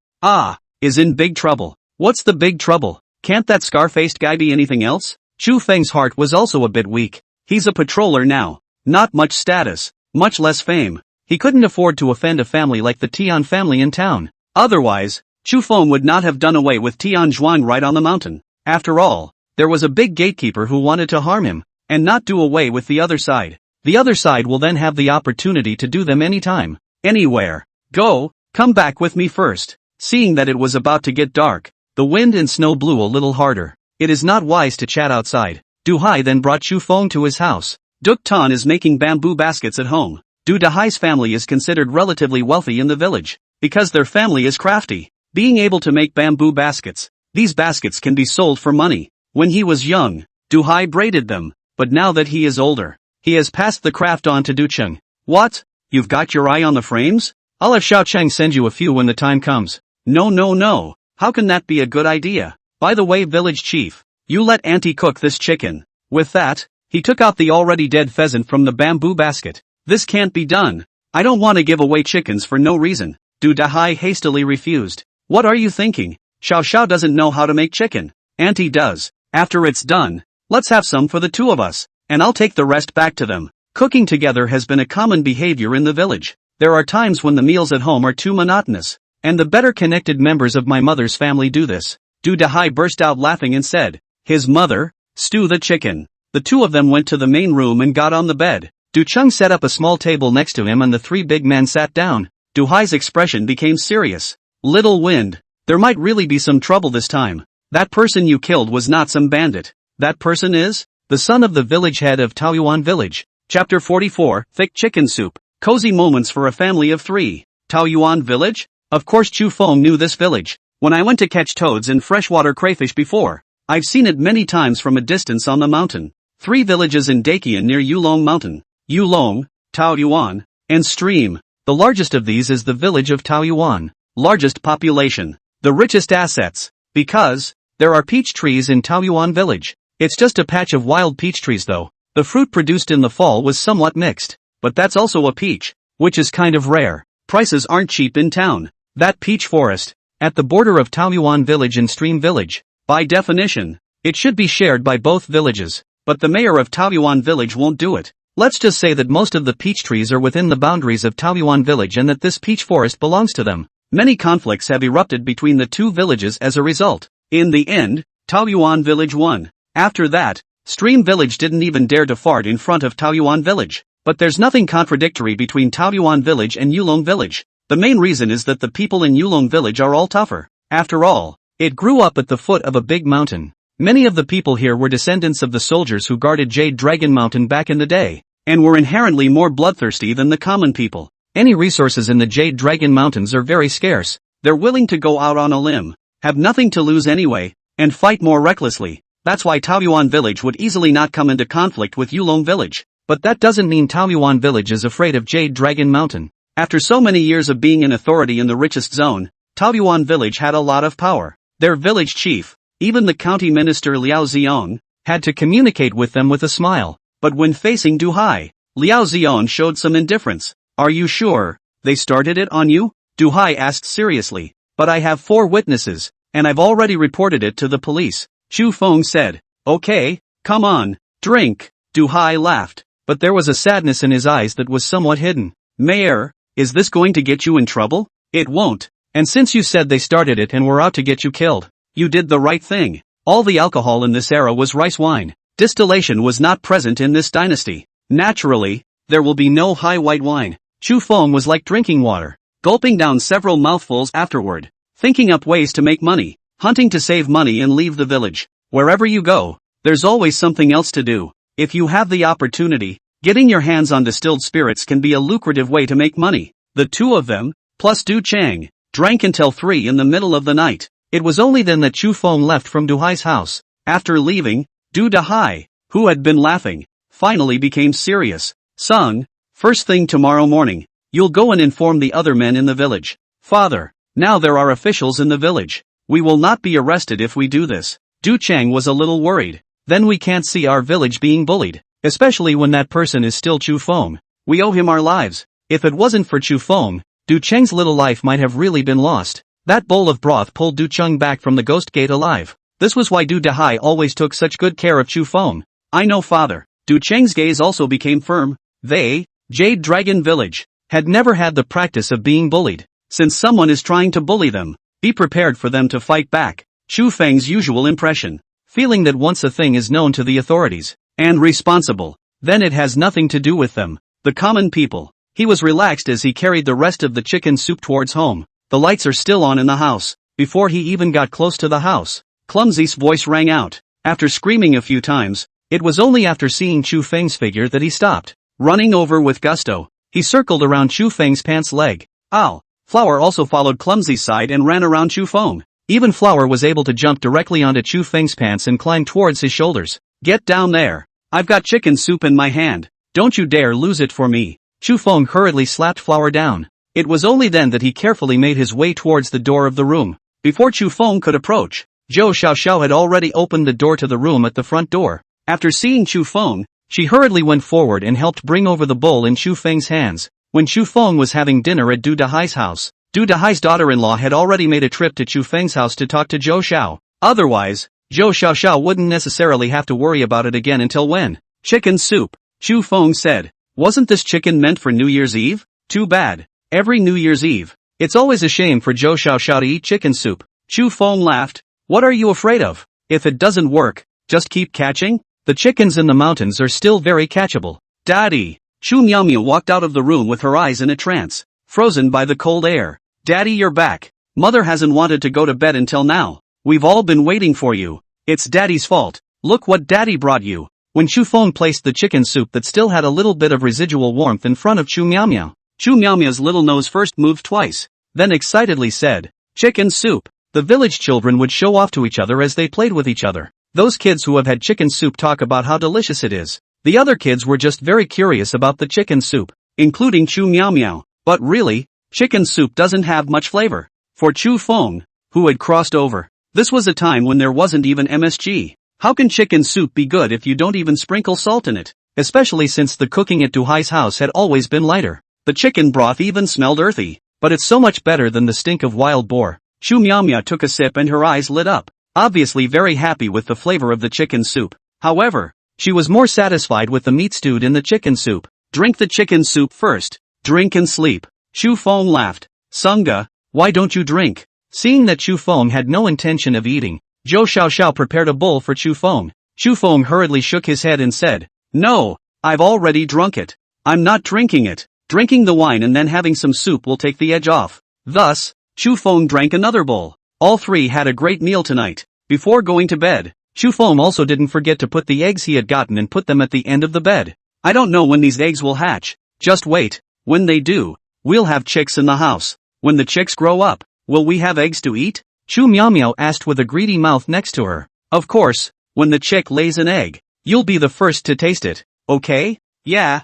is in big trouble. What's the big trouble? Can't that scar-faced guy be anything else? Chu Feng's heart was also a bit weak. He's a patroller now. Not much status, much less fame. He couldn't afford to offend a family like the Tian family in town. Otherwise, Chu Feng would not have done away with Tian Zhuang right on the mountain. After all, there was a big gatekeeper who wanted to harm him, and not do away with the other side. The other side will then have the opportunity to do them anytime, anywhere. Go, come back with me first. Seeing that it was about to get dark, the wind and snow blew a little harder. It is not wise to chat outside. Duhai then brought Chu Feng to his house. Duk Tan is making bamboo baskets at home. Duhai's family is considered relatively wealthy in the village, because their family is crafty, being able to make bamboo baskets. These baskets can be sold for money. When he was young, Duhai braided them, but now that he is older, he has passed the craft on to Ducheng. What? You've got your eye on the frames? I'll have Xiaocheng send you a few when the time comes. No. How can that be a good idea? By the way, village chief, you let Auntie cook this chicken. With that, he took out the already dead pheasant from the bamboo basket. This can't be done. I don't want to give away chickens for no reason. Duhai hastily refused. What are you thinking? Xiao doesn't know how to make chicken. Auntie does. After it's done, let's have some for the two of us, and I'll take the rest back to them. Cooking together has been a common behavior in the village. There are times when the meals at home are too monotonous, and the better connected members of my mother's family do this. Duhai burst out laughing and said, his mother? Stew the chicken. The two of them went to the main room and got on the bed. Ducheng set up a small table next to him and the three big men sat down. Duhai's expression became serious. Little wind. There might really be some trouble this time. That person you killed was not some bandit. That person is? The son of the village head of Taoyuan village. Chapter 44, Thick Chicken Soup. Cozy moments for a family of three. Taoyuan village? Of course Chu Feng knew this village. When I went to catch toads and freshwater crayfish before, I've seen it many times from a distance on the mountain. 3 villages in Dakian near Yulong Mountain. Yulong, Taoyuan, and Stream. The largest of these is the village of Taoyuan. Largest population. The richest assets. Because there are peach trees in Taoyuan village. It's just a patch of wild peach trees though. The fruit produced in the fall was somewhat mixed, but that's also a peach, which is kind of rare. Prices aren't cheap in town. That peach forest, at the border of Taoyuan village and Stream village, by definition, it should be shared by both villages, but the mayor of Taoyuan village won't do it. Let's just say that most of the peach trees are within the boundaries of Taoyuan village and that this peach forest belongs to them. Many conflicts have erupted between the two villages as a result. In the end, Taoyuan village won. After that, Stream village didn't even dare to fart in front of Taoyuan village. But there's nothing contradictory between Taoyuan village and Yulong village. The main reason is that the people in Yulong village are all tougher. After all, it grew up at the foot of a big mountain. Many of the people here were descendants of the soldiers who guarded Jade Dragon Mountain back in the day, and were inherently more bloodthirsty than the common people. Any resources in the Jade Dragon Mountains are very scarce. They're willing to go out on a limb, have nothing to lose anyway, and fight more recklessly. That's why Taoyuan village would easily not come into conflict with Yulong village. But that doesn't mean Taoyuan village is afraid of Jade Dragon Mountain. After so many years of being in authority in the richest zone, Taoyuan village had a lot of power. Their village chief, even the county minister Liao Ziong, had to communicate with them with a smile. But when facing Duhai, Liao Ziong showed some indifference. Are you sure they started it on you? Duhai asked seriously. But I have 4 witnesses, and I've already reported it to the police. Chu Feng said. Okay, come on, drink. Duhai laughed, but there was a sadness in his eyes that was somewhat hidden. Mayor, is this going to get you in trouble? It won't. And since you said they started it and were out to get you killed, you did the right thing. All the alcohol in this era was rice wine. Distillation was not present in this dynasty. Naturally, there will be no high white wine. Chu Feng was like drinking water, gulping down several mouthfuls afterward, thinking up ways to make money, hunting to save money and leave the village. Wherever you go, there's always something else to do. If you have the opportunity, getting your hands on distilled spirits can be a lucrative way to make money. The two of them, plus Du Chang, drank until 3 in the middle of the night. It was only then that Chu Feng left from Du Hai's house. After leaving, Du Dahai, who had been laughing, finally became serious. Sung, first thing tomorrow morning, you'll go and inform the other men in the village. Father, now there are officials in the village. We will not be arrested if we do this. Du Chang was a little worried. Then we can't see our village being bullied, especially when that person is still Chu Feng. We owe him our lives. If it wasn't for Chu Feng, Du Cheng's little life might have really been lost. That bowl of broth pulled Du Cheng back from the ghost gate alive. This was why Du Dahai always took such good care of Chu Feng. I know, father. Du Cheng's gaze also became firm. They, Jade Dragon Village, had never had the practice of being bullied. Since someone is trying to bully them, be prepared for them to fight back. Chu Feng's usual impression. Feeling that once a thing is known to the authorities, and responsible, then it has nothing to do with them, the common people. He was relaxed as he carried the rest of the chicken soup towards home. The lights are still on in the house. Before he even got close to the house, Clumsy's voice rang out. After screaming a few times, it was only after seeing Chu Feng's figure that he stopped. Running over with gusto, he circled around Chu Feng's pants leg. Ow! Flower also followed Clumsy's side and ran around Chu Feng. Even Flower was able to jump directly onto Chu Feng's pants and climb towards his shoulders. Get down there! I've got chicken soup in my hand. Don't you dare lose it for me. Chu Feng hurriedly slapped Flower down. It was only then that he carefully made his way towards the door of the room. Before Chu Feng could approach, Zhou Xiaoxiao had already opened the door to the room at the front door. After seeing Chu Feng, she hurriedly went forward and helped bring over the bowl in Chu Feng's hands. When Chu Feng was having dinner at Du Dahai's house, Du Dahai's daughter-in-law had already made a trip to Chu Feng's house to talk to Zhou Xiao. Otherwise, Zhou Xiaoxiao wouldn't necessarily have to worry about it again until when. Chicken soup, Chu Feng said. Wasn't this chicken meant for New Year's Eve? Too bad. Every New Year's Eve, it's always a shame for Zhou Xiaoxiao to eat chicken soup. Chu Feng laughed. What are you afraid of? If it doesn't work, just keep catching? The chickens in the mountains are still very catchable. Daddy! Chu Miaomiao walked out of the room with her eyes in a trance, frozen by the cold air. Daddy, you're back. Mother hasn't wanted to go to bed until now. We've all been waiting for you. It's Daddy's fault. Look what Daddy brought you. When Chu Feng placed the chicken soup that still had a little bit of residual warmth in front of Chu Miaomiao, Chu Miaomiao's little nose first moved twice, then excitedly said, chicken soup. The village children would show off to each other as they played with each other. Those kids who have had chicken soup talk about how delicious it is. The other kids were just very curious about the chicken soup, including Chu Miaomiao. But really, chicken soup doesn't have much flavor. For Chu Feng, who had crossed over, this was a time when there wasn't even MSG. How can chicken soup be good if you don't even sprinkle salt in it? Especially since the cooking at Du Hai's house had always been lighter. The chicken broth even smelled earthy. But it's so much better than the stink of wild boar. Chu Miaomiao took a sip and her eyes lit up, obviously very happy with the flavor of the chicken soup. However, she was more satisfied with the meat stewed in the chicken soup. Drink the chicken soup first. Drink and sleep. Chu Feng laughed. Sunga, why don't you drink? Seeing that Chu Feng had no intention of eating, Zhou Xiaoxiao prepared a bowl for Chu Feng. Chu Feng hurriedly shook his head and said, no, I've already drunk it. I'm not drinking it. Drinking the wine and then having some soup will take the edge off. Thus, Chu Feng drank another bowl. All three had a great meal tonight. Before going to bed, Chu Feng also didn't forget to put the eggs he had gotten and put them at the end of the bed. I don't know when these eggs will hatch. Just wait. When they do, we'll have chicks in the house. When the chicks grow up, will we have eggs to eat? Chu Miaomiao asked with a greedy mouth next to her. Of course, when the chick lays an egg, you'll be the first to taste it, okay? Yeah.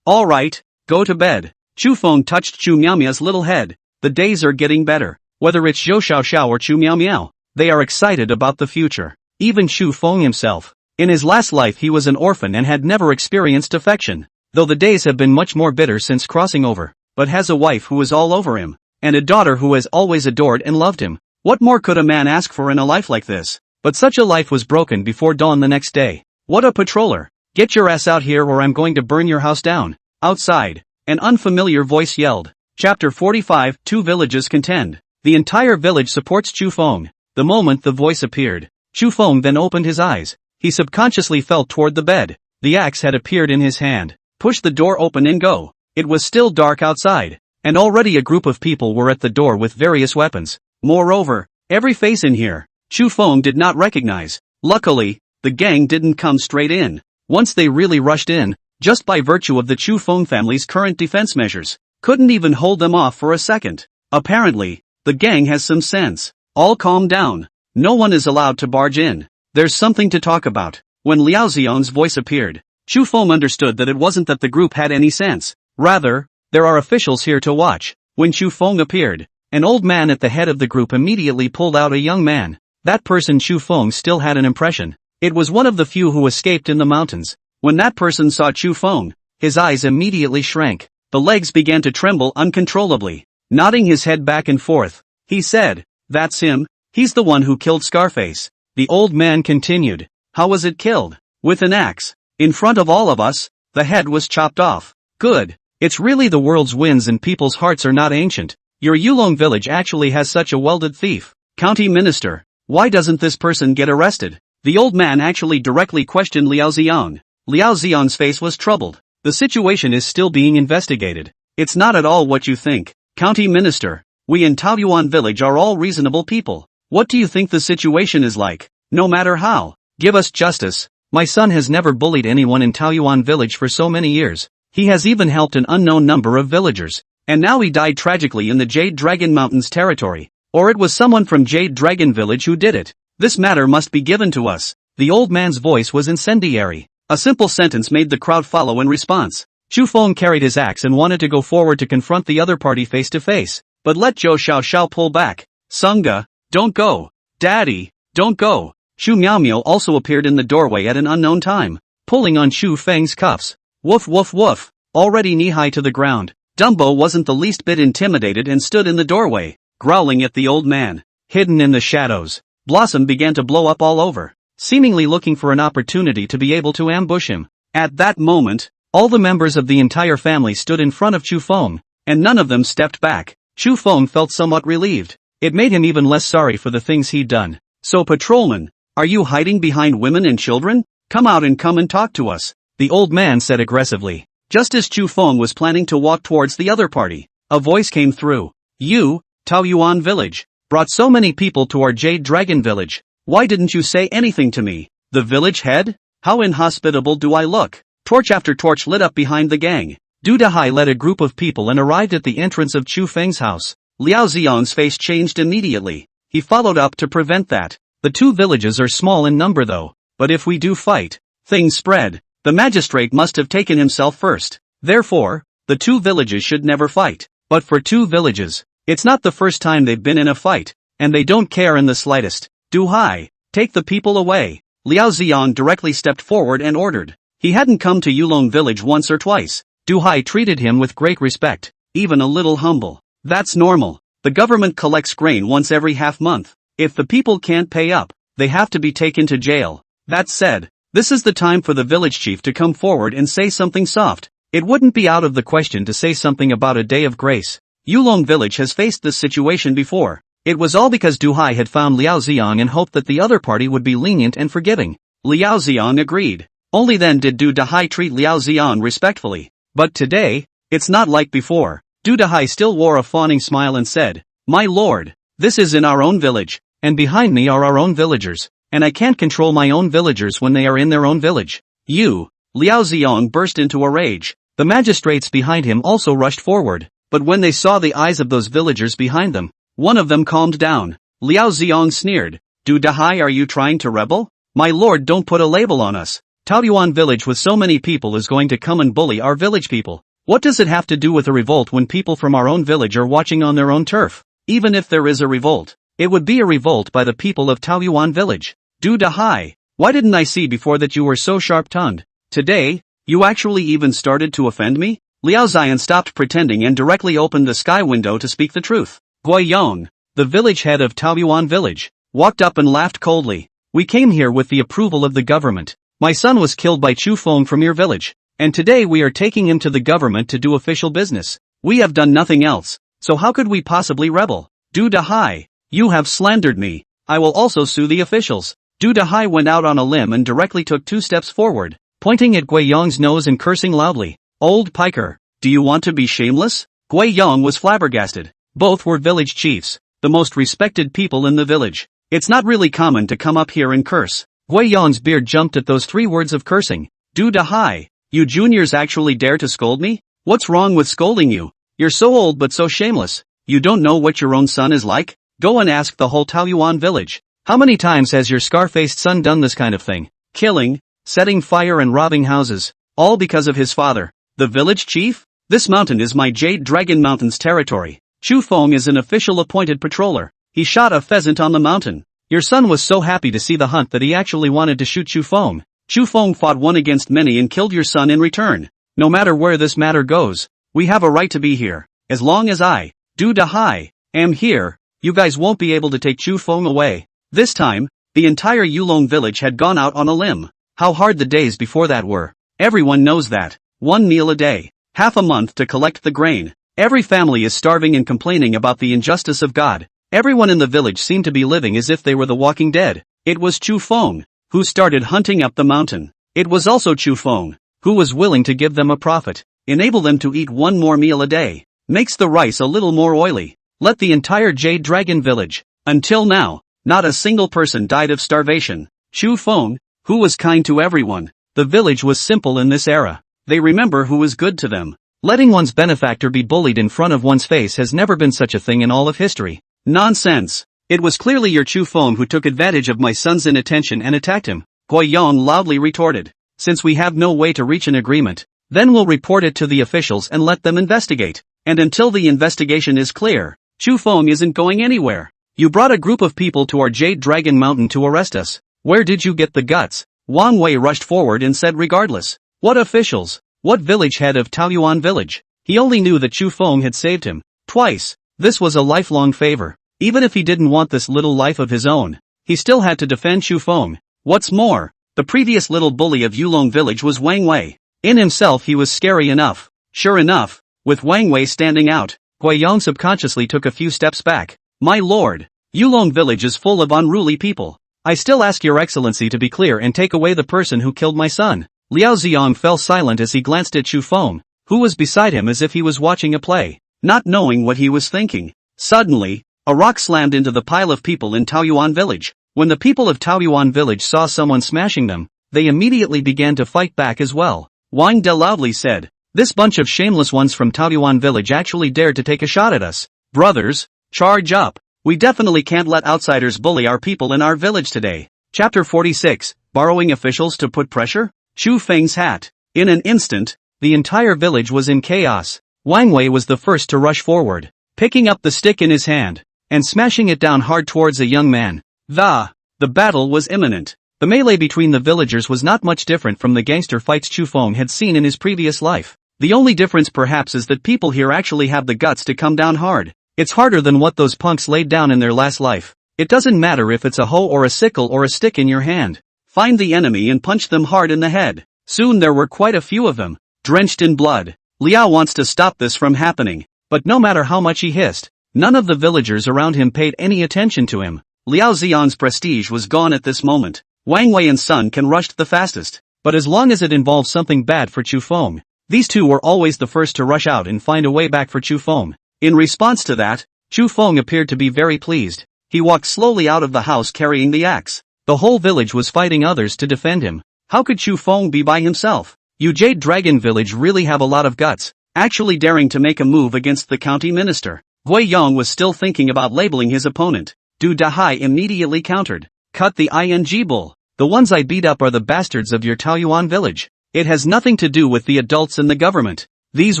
Alright, go to bed. Chu Feng touched Chu Miaomiao's little head. The days are getting better. Whether it's Zhou Xiaoxiao or Chu Miaomiao, they are excited about the future. Even Chu Feng himself. In his last life he was an orphan and had never experienced affection. Though the days have been much more bitter since crossing over, but has a wife who is all over him, and a daughter who has always adored and loved him. What more could a man ask for in a life like this? But such a life was broken before dawn the next day. What a patroller! Get your ass out here or I'm going to burn your house down. Outside, an unfamiliar voice yelled. Chapter 45, Two Villages Contend. The entire village supports Chu Feng. The moment the voice appeared, Chu Feng then opened his eyes. He subconsciously felt toward the bed. The axe had appeared in his hand. Push the door open and go. It was still dark outside, and already a group of people were at the door with various weapons. Moreover, every face in here, Chu Feng did not recognize. Luckily, the gang didn't come straight in. Once they really rushed in, just by virtue of the Chu Feng family's current defense measures, couldn't even hold them off for a second. Apparently, the gang has some sense. All calm down. No one is allowed to barge in. There's something to talk about. When Liao Xiong's voice appeared, Chu Feng understood that it wasn't that the group had any sense. Rather, there are officials here to watch. When Chu Feng appeared, an old man at the head of the group immediately pulled out a young man. That person Chu Feng still had an impression. It was one of the few who escaped in the mountains. When that person saw Chu Feng, his eyes immediately shrank. The legs began to tremble uncontrollably. Nodding his head back and forth, he said, "That's him. He's the one who killed Scarface." The old man continued, "How was it killed?" "With an axe. In front of all of us, the head was chopped off." "Good. It's really the world's winds and people's hearts are not ancient. Your Yulong village actually has such a welded thief. County Minister, why doesn't this person get arrested?" The old man actually directly questioned Liao Xiong. Liao Xiong's face was troubled. "The situation is still being investigated. It's not at all what you think. County Minister, we in Taoyuan village are all reasonable people. What do you think the situation is like? No matter how, give us justice. My son has never bullied anyone in Taoyuan village for so many years. He has even helped an unknown number of villagers. And now he died tragically in the Jade Dragon Mountains territory. Or it was someone from Jade Dragon village who did it. This matter must be given to us." The old man's voice was incendiary. A simple sentence made the crowd follow in response. Chu Feng carried his axe and wanted to go forward to confront the other party face to face, but let Zhou Xiao pull back. "Sunga, don't go. Daddy, don't go." Shu Miao also appeared in the doorway at an unknown time, pulling on Chu Feng's cuffs. Woof woof woof. Already knee-high to the ground, Dumbo wasn't the least bit intimidated and stood in the doorway, growling at the old man. Hidden in the shadows, Blossom began to blow up all over, seemingly looking for an opportunity to be able to ambush him. At that moment, all the members of the entire family stood in front of Chu Feng, and none of them stepped back. Chu Feng felt somewhat relieved. It made him even less sorry for the things he'd done. "So patrolman, are you hiding behind women and children? Come out and come and talk to us," the old man said aggressively. Just as Chu Feng was planning to walk towards the other party, a voice came through. "You, Taoyuan village, brought so many people to our Jade Dragon village. Why didn't you say anything to me? The village head? How inhospitable do I look?" Torch after torch lit up behind the gang. Du Dahai led a group of people and arrived at the entrance of Chu Feng's house. Liao Xiong's face changed immediately. He followed up to prevent that. "The two villages are small in number though, but if we do fight, things spread. The magistrate must have taken himself first. Therefore, the two villages should never fight. But for two villages, it's not the first time they've been in a fight, and they don't care in the slightest. Du Hai, take the people away." Liao Xiong directly stepped forward and ordered. He hadn't come to Yulong village once or twice. Du Hai treated him with great respect, even a little humble. "That's normal. The government collects grain once every half month. If the people can't pay up, they have to be taken to jail. That said, this is the time for the village chief to come forward and say something soft. It wouldn't be out of the question to say something about a day of grace. Yulong village has faced this situation before. It was all because Du Hai had found Liao Xiong and hoped that the other party would be lenient and forgiving." Liao Xiong agreed. Only then did Du Dahai treat Liao Xiong respectfully. But today, it's not like before. Du Dahai still wore a fawning smile and said, "My lord, this is in our own village, and behind me are our own villagers, and I can't control my own villagers when they are in their own village." "You!" Liao Xiong burst into a rage. The magistrates behind him also rushed forward, but when they saw the eyes of those villagers behind them, one of them calmed down. Liao Xiong sneered, "Du Dahai, are you trying to rebel? My lord, don't put a label on us. Taoyuan village with so many people is going to come and bully our village people. What does it have to do with a revolt when people from our own village are watching on their own turf? Even if there is a revolt, it would be a revolt by the people of Taoyuan village. Du Dahai, why didn't I see before that you were so sharp-tongued? Today, you actually even started to offend me?" Liao Xian stopped pretending and directly opened the sky window to speak the truth. Guiyong, the village head of Taoyuan village, walked up and laughed coldly. "We came here with the approval of the government. My son was killed by Chu Feng from your village, and today we are taking him to the government to do official business. We have done nothing else, so how could we possibly rebel? Du Dahai, you have slandered me. I will also sue the officials." Du Dahai went out on a limb and directly took 2 steps forward, pointing at Guiyong's nose and cursing loudly. "Old piker, do you want to be shameless?" Guiyong was flabbergasted. Both were village chiefs, the most respected people in the village. It's not really common to come up here and curse. Gui Yong's beard jumped at those 3 words of cursing. Du da hai. You juniors actually dare to scold me? What's wrong with scolding you? You're so old but so shameless. You don't know what your own son is like? Go and ask the whole Taoyuan village. How many times has your scar-faced son done this kind of thing? Killing, setting fire and robbing houses, all because of his father, the village chief? This mountain is my Jade Dragon Mountain's territory. Chu Feng is an official appointed patroller. He shot a pheasant on the mountain. Your son was so happy to see the hunt that he actually wanted to shoot Chu Feng. Chu Feng fought one against many and killed your son in return. No matter where this matter goes, we have a right to be here. As long as I, Du Dahai, am here, you guys won't be able to take Chu Feng away. This time, the entire Yulong village had gone out on a limb. How hard the days before that were. Everyone knows that. 1 meal a day. Half a month to collect the grain. Every family is starving and complaining about the injustice of God. Everyone in the village seemed to be living as if they were the walking dead. It was Chu Feng who started hunting up the mountain. It was also Chu Feng who was willing to give them a profit, enable them to eat 1 more meal a day, makes the rice a little more oily. Let the entire Jade Dragon village. Until now, not a single person died of starvation. Chu Feng, who was kind to everyone. The village was simple in this era. They remember who was good to them. Letting one's benefactor be bullied in front of one's face has never been such a thing in all of history. Nonsense. It was clearly your Chu Feng who took advantage of my son's inattention and attacked him. Gui Yong loudly retorted. Since we have no way to reach an agreement, then we'll report it to the officials and let them investigate. And until the investigation is clear, Chu Feng isn't going anywhere. You brought a group of people to our Jade Dragon Mountain to arrest us. Where did you get the guts? Wang Wei rushed forward and said regardless. What officials? What village head of Taoyuan village? He only knew that Chu Feng had saved him. Twice. This was a lifelong favor. Even if he didn't want this little life of his own, he still had to defend Chu Feng. What's more, the previous little bully of Yulong village was Wang Wei. In himself he was scary enough. Sure enough, with Wang Wei standing out, Gui Yong subconsciously took a few steps back. My lord, Yulong village is full of unruly people. I still ask your excellency to be clear and take away the person who killed my son. Liao Ziyang fell silent as he glanced at Chu Feng, who was beside him as if he was watching a play, not knowing what he was thinking. Suddenly, a rock slammed into the pile of people in Taoyuan village. When the people of Taoyuan village saw someone smashing them, they immediately began to fight back as well. Wang De loudly said, "This bunch of shameless ones from Taoyuan village actually dared to take a shot at us. Brothers, charge up. We definitely can't let outsiders bully our people in our village today." Chapter 46, Borrowing Officials to Put Pressure? Chu Feng's hat. In an instant, the entire village was in chaos. Wang Wei was the first to rush forward, picking up the stick in his hand, and smashing it down hard towards a young man. The battle was imminent. The melee between the villagers was not much different from the gangster fights Chu Feng had seen in his previous life. The only difference perhaps is that people here actually have the guts to come down hard. It's harder than what those punks laid down in their last life. It doesn't matter if it's a hoe or a sickle or a stick in your hand. Find the enemy and punch them hard in the head. Soon there were quite a few of them, drenched in blood. Liao wants to stop this from happening, but no matter how much he hissed, none of the villagers around him paid any attention to him. Liao Ziyang's prestige was gone at this moment. Wang Wei and Sun can rushed the fastest, but as long as it involved something bad for Chu Feng, these two were always the first to rush out and find a way back for Chu Feng. In response to that, Chu Feng appeared to be very pleased. He walked slowly out of the house carrying the axe. The whole village was fighting others to defend him. How could Chu Feng be by himself? You Jade Dragon village really have a lot of guts, actually daring to make a move against the county minister. Gui Yong was still thinking about labeling his opponent. Du Dahai immediately countered. Cut the ing bull. The ones I beat up are the bastards of your Taoyuan village. It has nothing to do with the adults in the government. These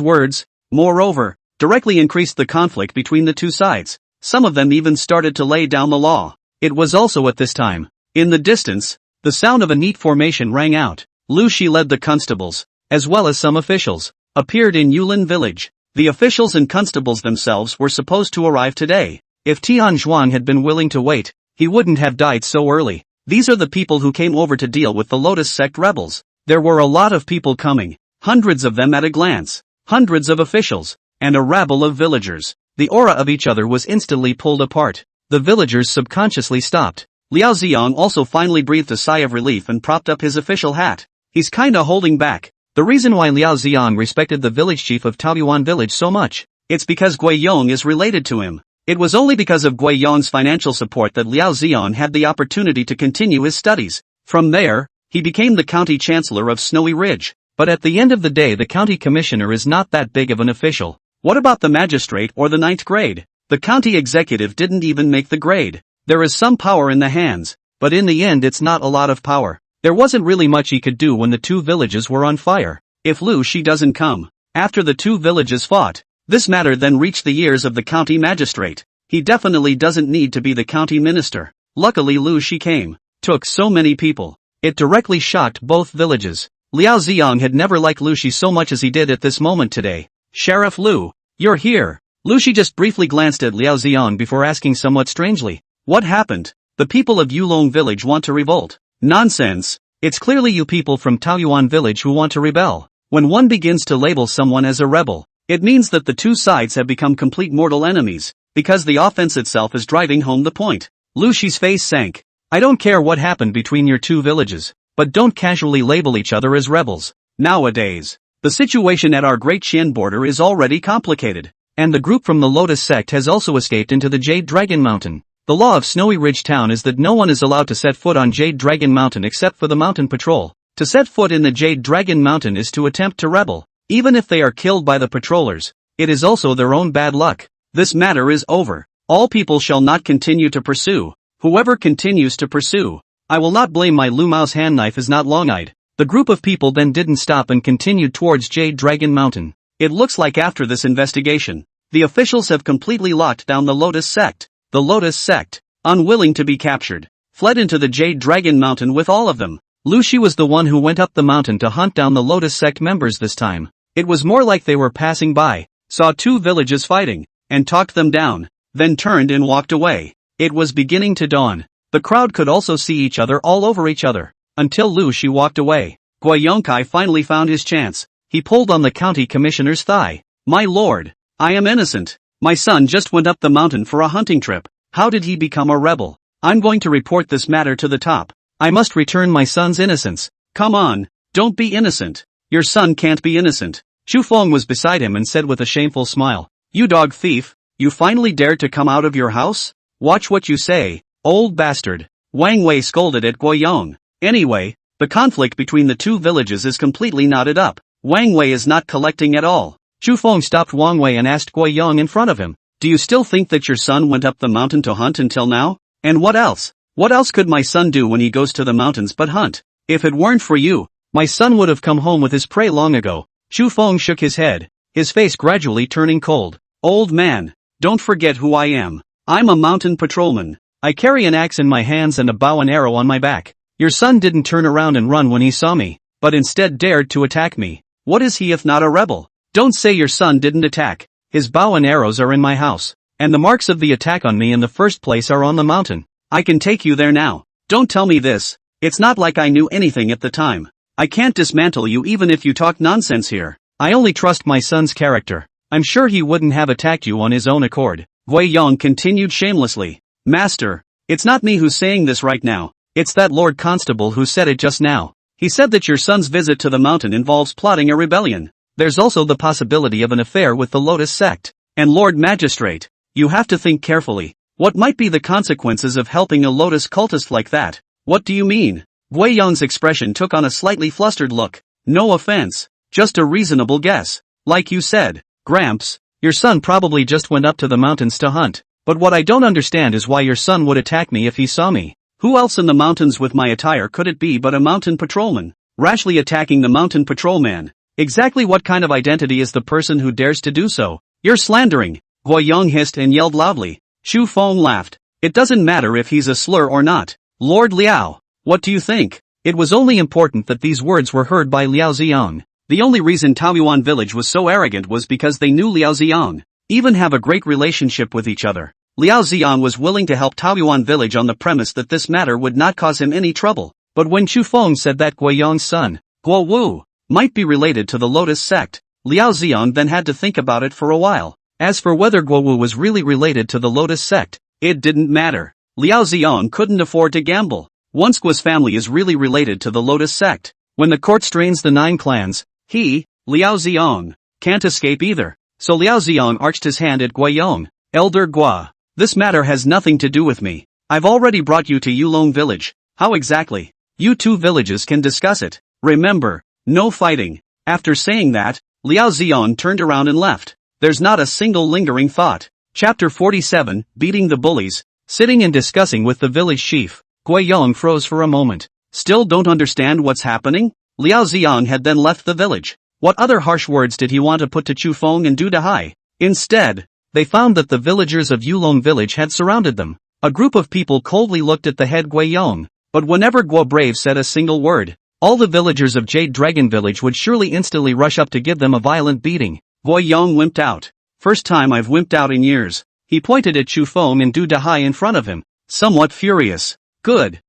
words, moreover, directly increased the conflict between the two sides. Some of them even started to lay down the law. It was also at this time. In the distance, the sound of a neat formation rang out. Lu Shi led the constables, as well as some officials, appeared in Yulin village. The officials and constables themselves were supposed to arrive today. If Tian Zhuang had been willing to wait, he wouldn't have died so early. These are the people who came over to deal with the Lotus Sect rebels. There were a lot of people coming, hundreds of them at a glance, hundreds of officials, and a rabble of villagers. The aura of each other was instantly pulled apart. The villagers subconsciously stopped. Liao Ziyang also finally breathed a sigh of relief and propped up his official hat. He's kinda holding back. The reason why Liao Ziyang respected the village chief of Taoyuan village so much, it's because Gui Yong is related to him. It was only because of Gui Yong's financial support that Liao Xian had the opportunity to continue his studies. From there, he became the county chancellor of Snowy Ridge. But at the end of the day, the county commissioner is not that big of an official. What about the magistrate or the 9th grade? The county executive didn't even make the grade. There is some power in the hands, but in the end it's not a lot of power. There wasn't really much he could do when the 2 villages were on fire. If Lu Shi doesn't come, after the 2 villages fought, this matter then reached the ears of the county magistrate. He definitely doesn't need to be the county minister. Luckily Lu Shi came. Took so many people. It directly shocked both villages. Liao Xiang had never liked Lu Shi so much as he did at this moment today. Sheriff Lu, you're here. Lu Shi just briefly glanced at Liao Xiang before asking somewhat strangely, what happened? The people of Yulong village want to revolt. Nonsense. It's clearly you people from Taoyuan village who want to rebel. When one begins to label someone as a rebel, it means that the 2 sides have become complete mortal enemies, because the offense itself is driving home the point. Lu Shi's face sank. I don't care what happened between your 2 villages, but don't casually label each other as rebels. Nowadays, the situation at our Great Qian border is already complicated, and the group from the Lotus sect has also escaped into the Jade Dragon Mountain. The law of Snowy Ridge Town is that no one is allowed to set foot on Jade Dragon Mountain except for the mountain patrol. To set foot in the Jade Dragon Mountain is to attempt to rebel. Even if they are killed by the patrollers, it is also their own bad luck. This matter is over. All people shall not continue to pursue. Whoever continues to pursue, I will not blame. My Lu Mao's hand knife is not long-eyed. The group of people then didn't stop and continued towards Jade Dragon Mountain. It looks like after this investigation, the officials have completely locked down the Lotus sect. The Lotus sect, unwilling to be captured, fled into the Jade Dragon Mountain with all of them. Lu Shi was the one who went up the mountain to hunt down the Lotus sect members this time. It was more like they were passing by, saw 2 villages fighting, and talked them down, then turned and walked away. It was beginning to dawn. The crowd could also see each other all over each other, until Lu Shi walked away. Gui Yongkai finally found his chance. He pulled on the county commissioner's thigh. My lord, I am innocent. My son just went up the mountain for a hunting trip. How did he become a rebel? I'm going to report this matter to the top. I must return my son's innocence. Come on, don't be innocent. Your son can't be innocent. Chu Feng was beside him and said with a shameful smile, you dog thief, you finally dared to come out of your house? Watch what you say, old bastard. Wang Wei scolded at Gui Yong. Anyway, the conflict between the 2 villages is completely knotted up. Wang Wei is not collecting at all. Chu Feng stopped Wang Wei and asked Gui Yong in front of him, do you still think that your son went up the mountain to hunt until now? And what else? What else could my son do when he goes to the mountains but hunt? If it weren't for you, my son would have come home with his prey long ago. Chu Feng shook his head, his face gradually turning cold. Old man, don't forget who I am. I'm a mountain patrolman. I carry an axe in my hands and a bow and arrow on my back. Your son didn't turn around and run when he saw me, but instead dared to attack me. What is he if not a rebel? Don't say your son didn't attack. His bow and arrows are in my house, and the marks of the attack on me in the first place are on the mountain. I can take you there now. Don't tell me this. It's not like I knew anything at the time. I can't dismantle you even if you talk nonsense here. I only trust my son's character. I'm sure he wouldn't have attacked you on his own accord. Wei Yong continued shamelessly. Master, it's not me who's saying this right now. It's that Lord Constable who said it just now. He said that your son's visit to the mountain involves plotting a rebellion. There's also the possibility of an affair with the Lotus sect. And Lord Magistrate, you have to think carefully. What might be the consequences of helping a Lotus cultist like that? What do you mean? Wei Yong's expression took on a slightly flustered look. No offense, just a reasonable guess. Like you said, Gramps, your son probably just went up to the mountains to hunt. But what I don't understand is why your son would attack me if he saw me. Who else in the mountains with my attire could it be but a mountain patrolman? Rashly attacking the mountain patrolman. Exactly what kind of identity is the person who dares to do so? You're slandering. Gui Yong hissed and yelled loudly. Xu Feng laughed. It doesn't matter if he's a slur or not. Lord Liao, what do you think? It was only important that these words were heard by Liao Xiang. The only reason Taoyuan village was so arrogant was because they knew Liao Xiang even have a great relationship with each other. Liao Xiang was willing to help Taoyuan village on the premise that this matter would not cause him any trouble. But when Chu Feng said that Gui Yong's son, Guo Wu, might be related to the Lotus sect, Liao Xiang then had to think about it for a while. As for whether Guo Wu was really related to the Lotus sect, it didn't matter. Liao Xiang couldn't afford to gamble. Once Guo's family is really related to the Lotus sect, when the court strains the 9 clans, he, Liao Xiang, can't escape either. So Liao Xiang arched his hand at Gui Yong. Elder Gua, This matter has nothing to do with me. I've already brought you to Yulong village. How exactly? You two villages can discuss it. Remember, no fighting. After saying that, Liao Xian turned around and left. There's not a single lingering thought. Chapter 47, Beating the Bullies. Sitting and discussing with the village chief, Guiyong froze for a moment. Still don't understand what's happening? Liao Xian had then left the village. What other harsh words did he want to put to Chu Feng and Du Dahai? Instead, they found that the villagers of Yulong village had surrounded them. A group of people coldly looked at the head Guiyong, but whenever Guo Brave said a single word, all the villagers of Jade Dragon village would surely instantly rush up to give them a violent beating. Guiyong wimped out. First time I've wimped out in years. He pointed at Chu Feng and Du Dahai in front of him, somewhat furious. Good.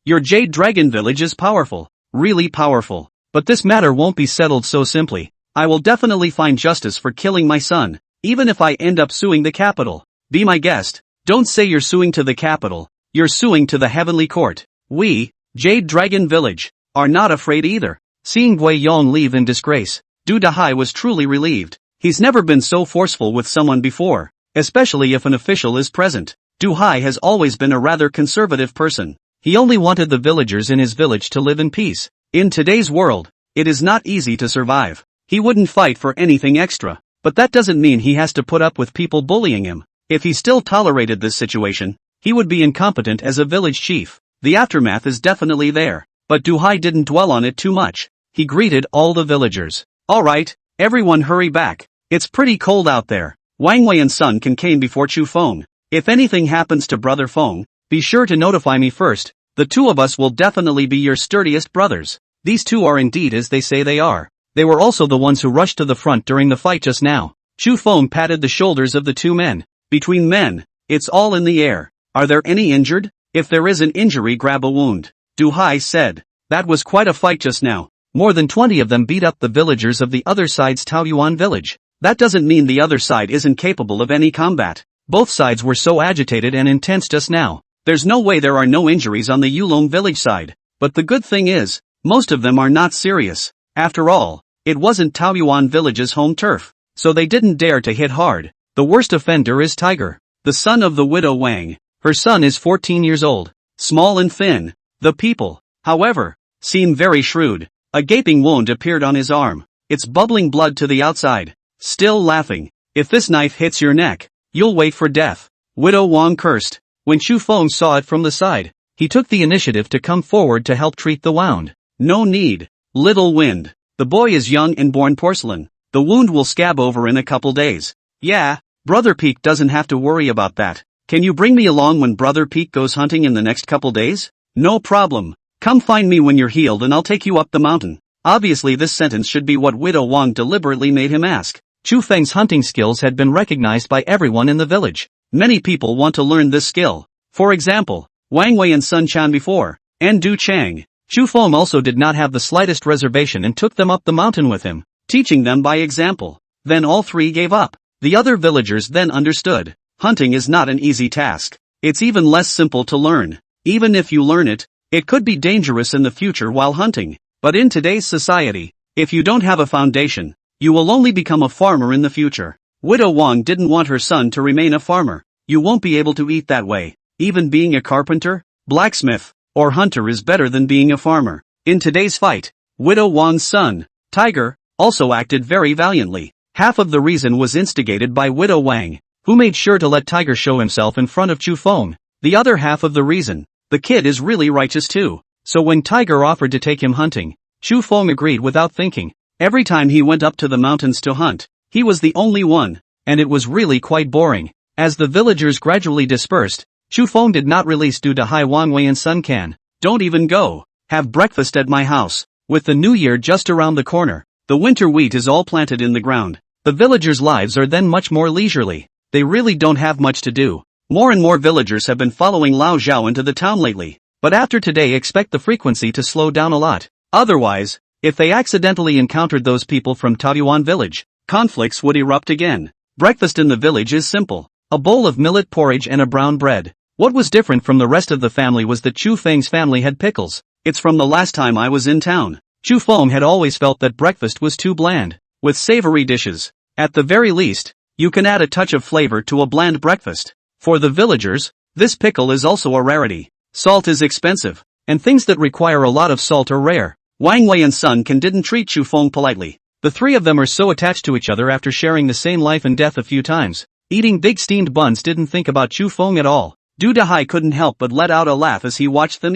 Your Jade Dragon village is powerful. Really powerful. But this matter won't be settled so simply. I will definitely find justice for killing my son, even if I end up suing the capital. Be my guest. Don't say you're suing to the capital. You're suing to the heavenly court. We, Jade Dragon village, are not afraid either. Seeing Guiyong leave in disgrace, Du Dahai was truly relieved. He's never been so forceful with someone before, especially if an official is present. Du Hai has always been a rather conservative person. He only wanted the villagers in his village to live in peace. In today's world, it is not easy to survive. He wouldn't fight for anything extra, but that doesn't mean he has to put up with people bullying him. If he still tolerated this situation, he would be incompetent as a village chief. The aftermath is definitely there, but Du Hai didn't dwell on it too much. He greeted all the villagers. Alright, everyone hurry back. It's pretty cold out there. Wang Wei and Sun came before Chu Feng. If anything happens to Brother Feng, be sure to notify me first. The two of us will definitely be your sturdiest brothers. These two are indeed as they say they are. They were also the ones who rushed to the front during the fight just now. Chu Feng patted the shoulders of the two men. Between men, it's all in the air. Are there any injured? If there is an injury, grab a wound. Du Hai said. That was quite a fight just now. More than 20 of them beat up the villagers of the other side's Taoyuan village. That doesn't mean the other side isn't capable of any combat. Both sides were so agitated and intense just now. There's no way there are no injuries on the Yulong village side. But the good thing is, most of them are not serious. After all, it wasn't Taoyuan village's home turf, so they didn't dare to hit hard. The worst offender is Tiger, the son of the widow Wang. Her son is 14 years old, small and thin. The people, however, seem very shrewd. A gaping wound appeared on his arm. It's bubbling blood to the outside. Still laughing. If this knife hits your neck, you'll wait for death. Widow Wang cursed. When Chu Feng saw it from the side, he took the initiative to come forward to help treat the wound. No need. Little wind. The boy is young and born porcelain. The wound will scab over in a couple days. Yeah, Brother Peak doesn't have to worry about that. Can you bring me along when Brother Peak goes hunting in the next couple days? No problem. Come find me when you're healed and I'll take you up the mountain. Obviously this sentence should be what Widow Wang deliberately made him ask. Chu Feng's hunting skills had been recognized by everyone in the village. Many people want to learn this skill. For example, Wang Wei and Sun Chan before, and Du Chang. Chu Feng also did not have the slightest reservation and took them up the mountain with him, teaching them by example. Then all three gave up. The other villagers then understood. Hunting is not an easy task. It's even less simple to learn. Even if you learn it, it could be dangerous in the future while hunting. But in today's society, if you don't have a foundation, you will only become a farmer in the future. Widow Wang didn't want her son to remain a farmer. You won't be able to eat that way. Even being a carpenter, blacksmith, or hunter is better than being a farmer. In today's fight, Widow Wang's son, Tiger, also acted very valiantly. Half of the reason was instigated by Widow Wang, who made sure to let Tiger show himself in front of Chu Feng. The other half of the reason, the kid is really righteous too. So when Tiger offered to take him hunting, Chu Feng agreed without thinking. Every time he went up to the mountains to hunt, he was the only one, and it was really quite boring. As the villagers gradually dispersed, Chu Feng did not release Du Dahai, Wang Wei and Sun Can. Don't even go. Have breakfast at my house. With the new year just around the corner, the winter wheat is all planted in the ground. The villagers' lives are then much more leisurely. They really don't have much to do. More and more villagers have been following Lao Zhao into the town lately, but after today expect the frequency to slow down a lot. Otherwise, if they accidentally encountered those people from Taoyuan village, conflicts would erupt again. Breakfast in the village is simple. A bowl of millet porridge and a brown bread. What was different from the rest of the family was that Chu Feng's family had pickles. It's from the last time I was in town. Chu Feng had always felt that breakfast was too bland. With savory dishes, at the very least, you can add a touch of flavor to a bland breakfast. For the villagers, this pickle is also a rarity. Salt is expensive, and things that require a lot of salt are rare. Wang Wei and Sun Can didn't treat Chu Feng politely. The three of them are so attached to each other after sharing the same life and death a few times. Eating big steamed buns didn't think about Chu Feng at all. Du Dahai couldn't help but let out a laugh as he watched them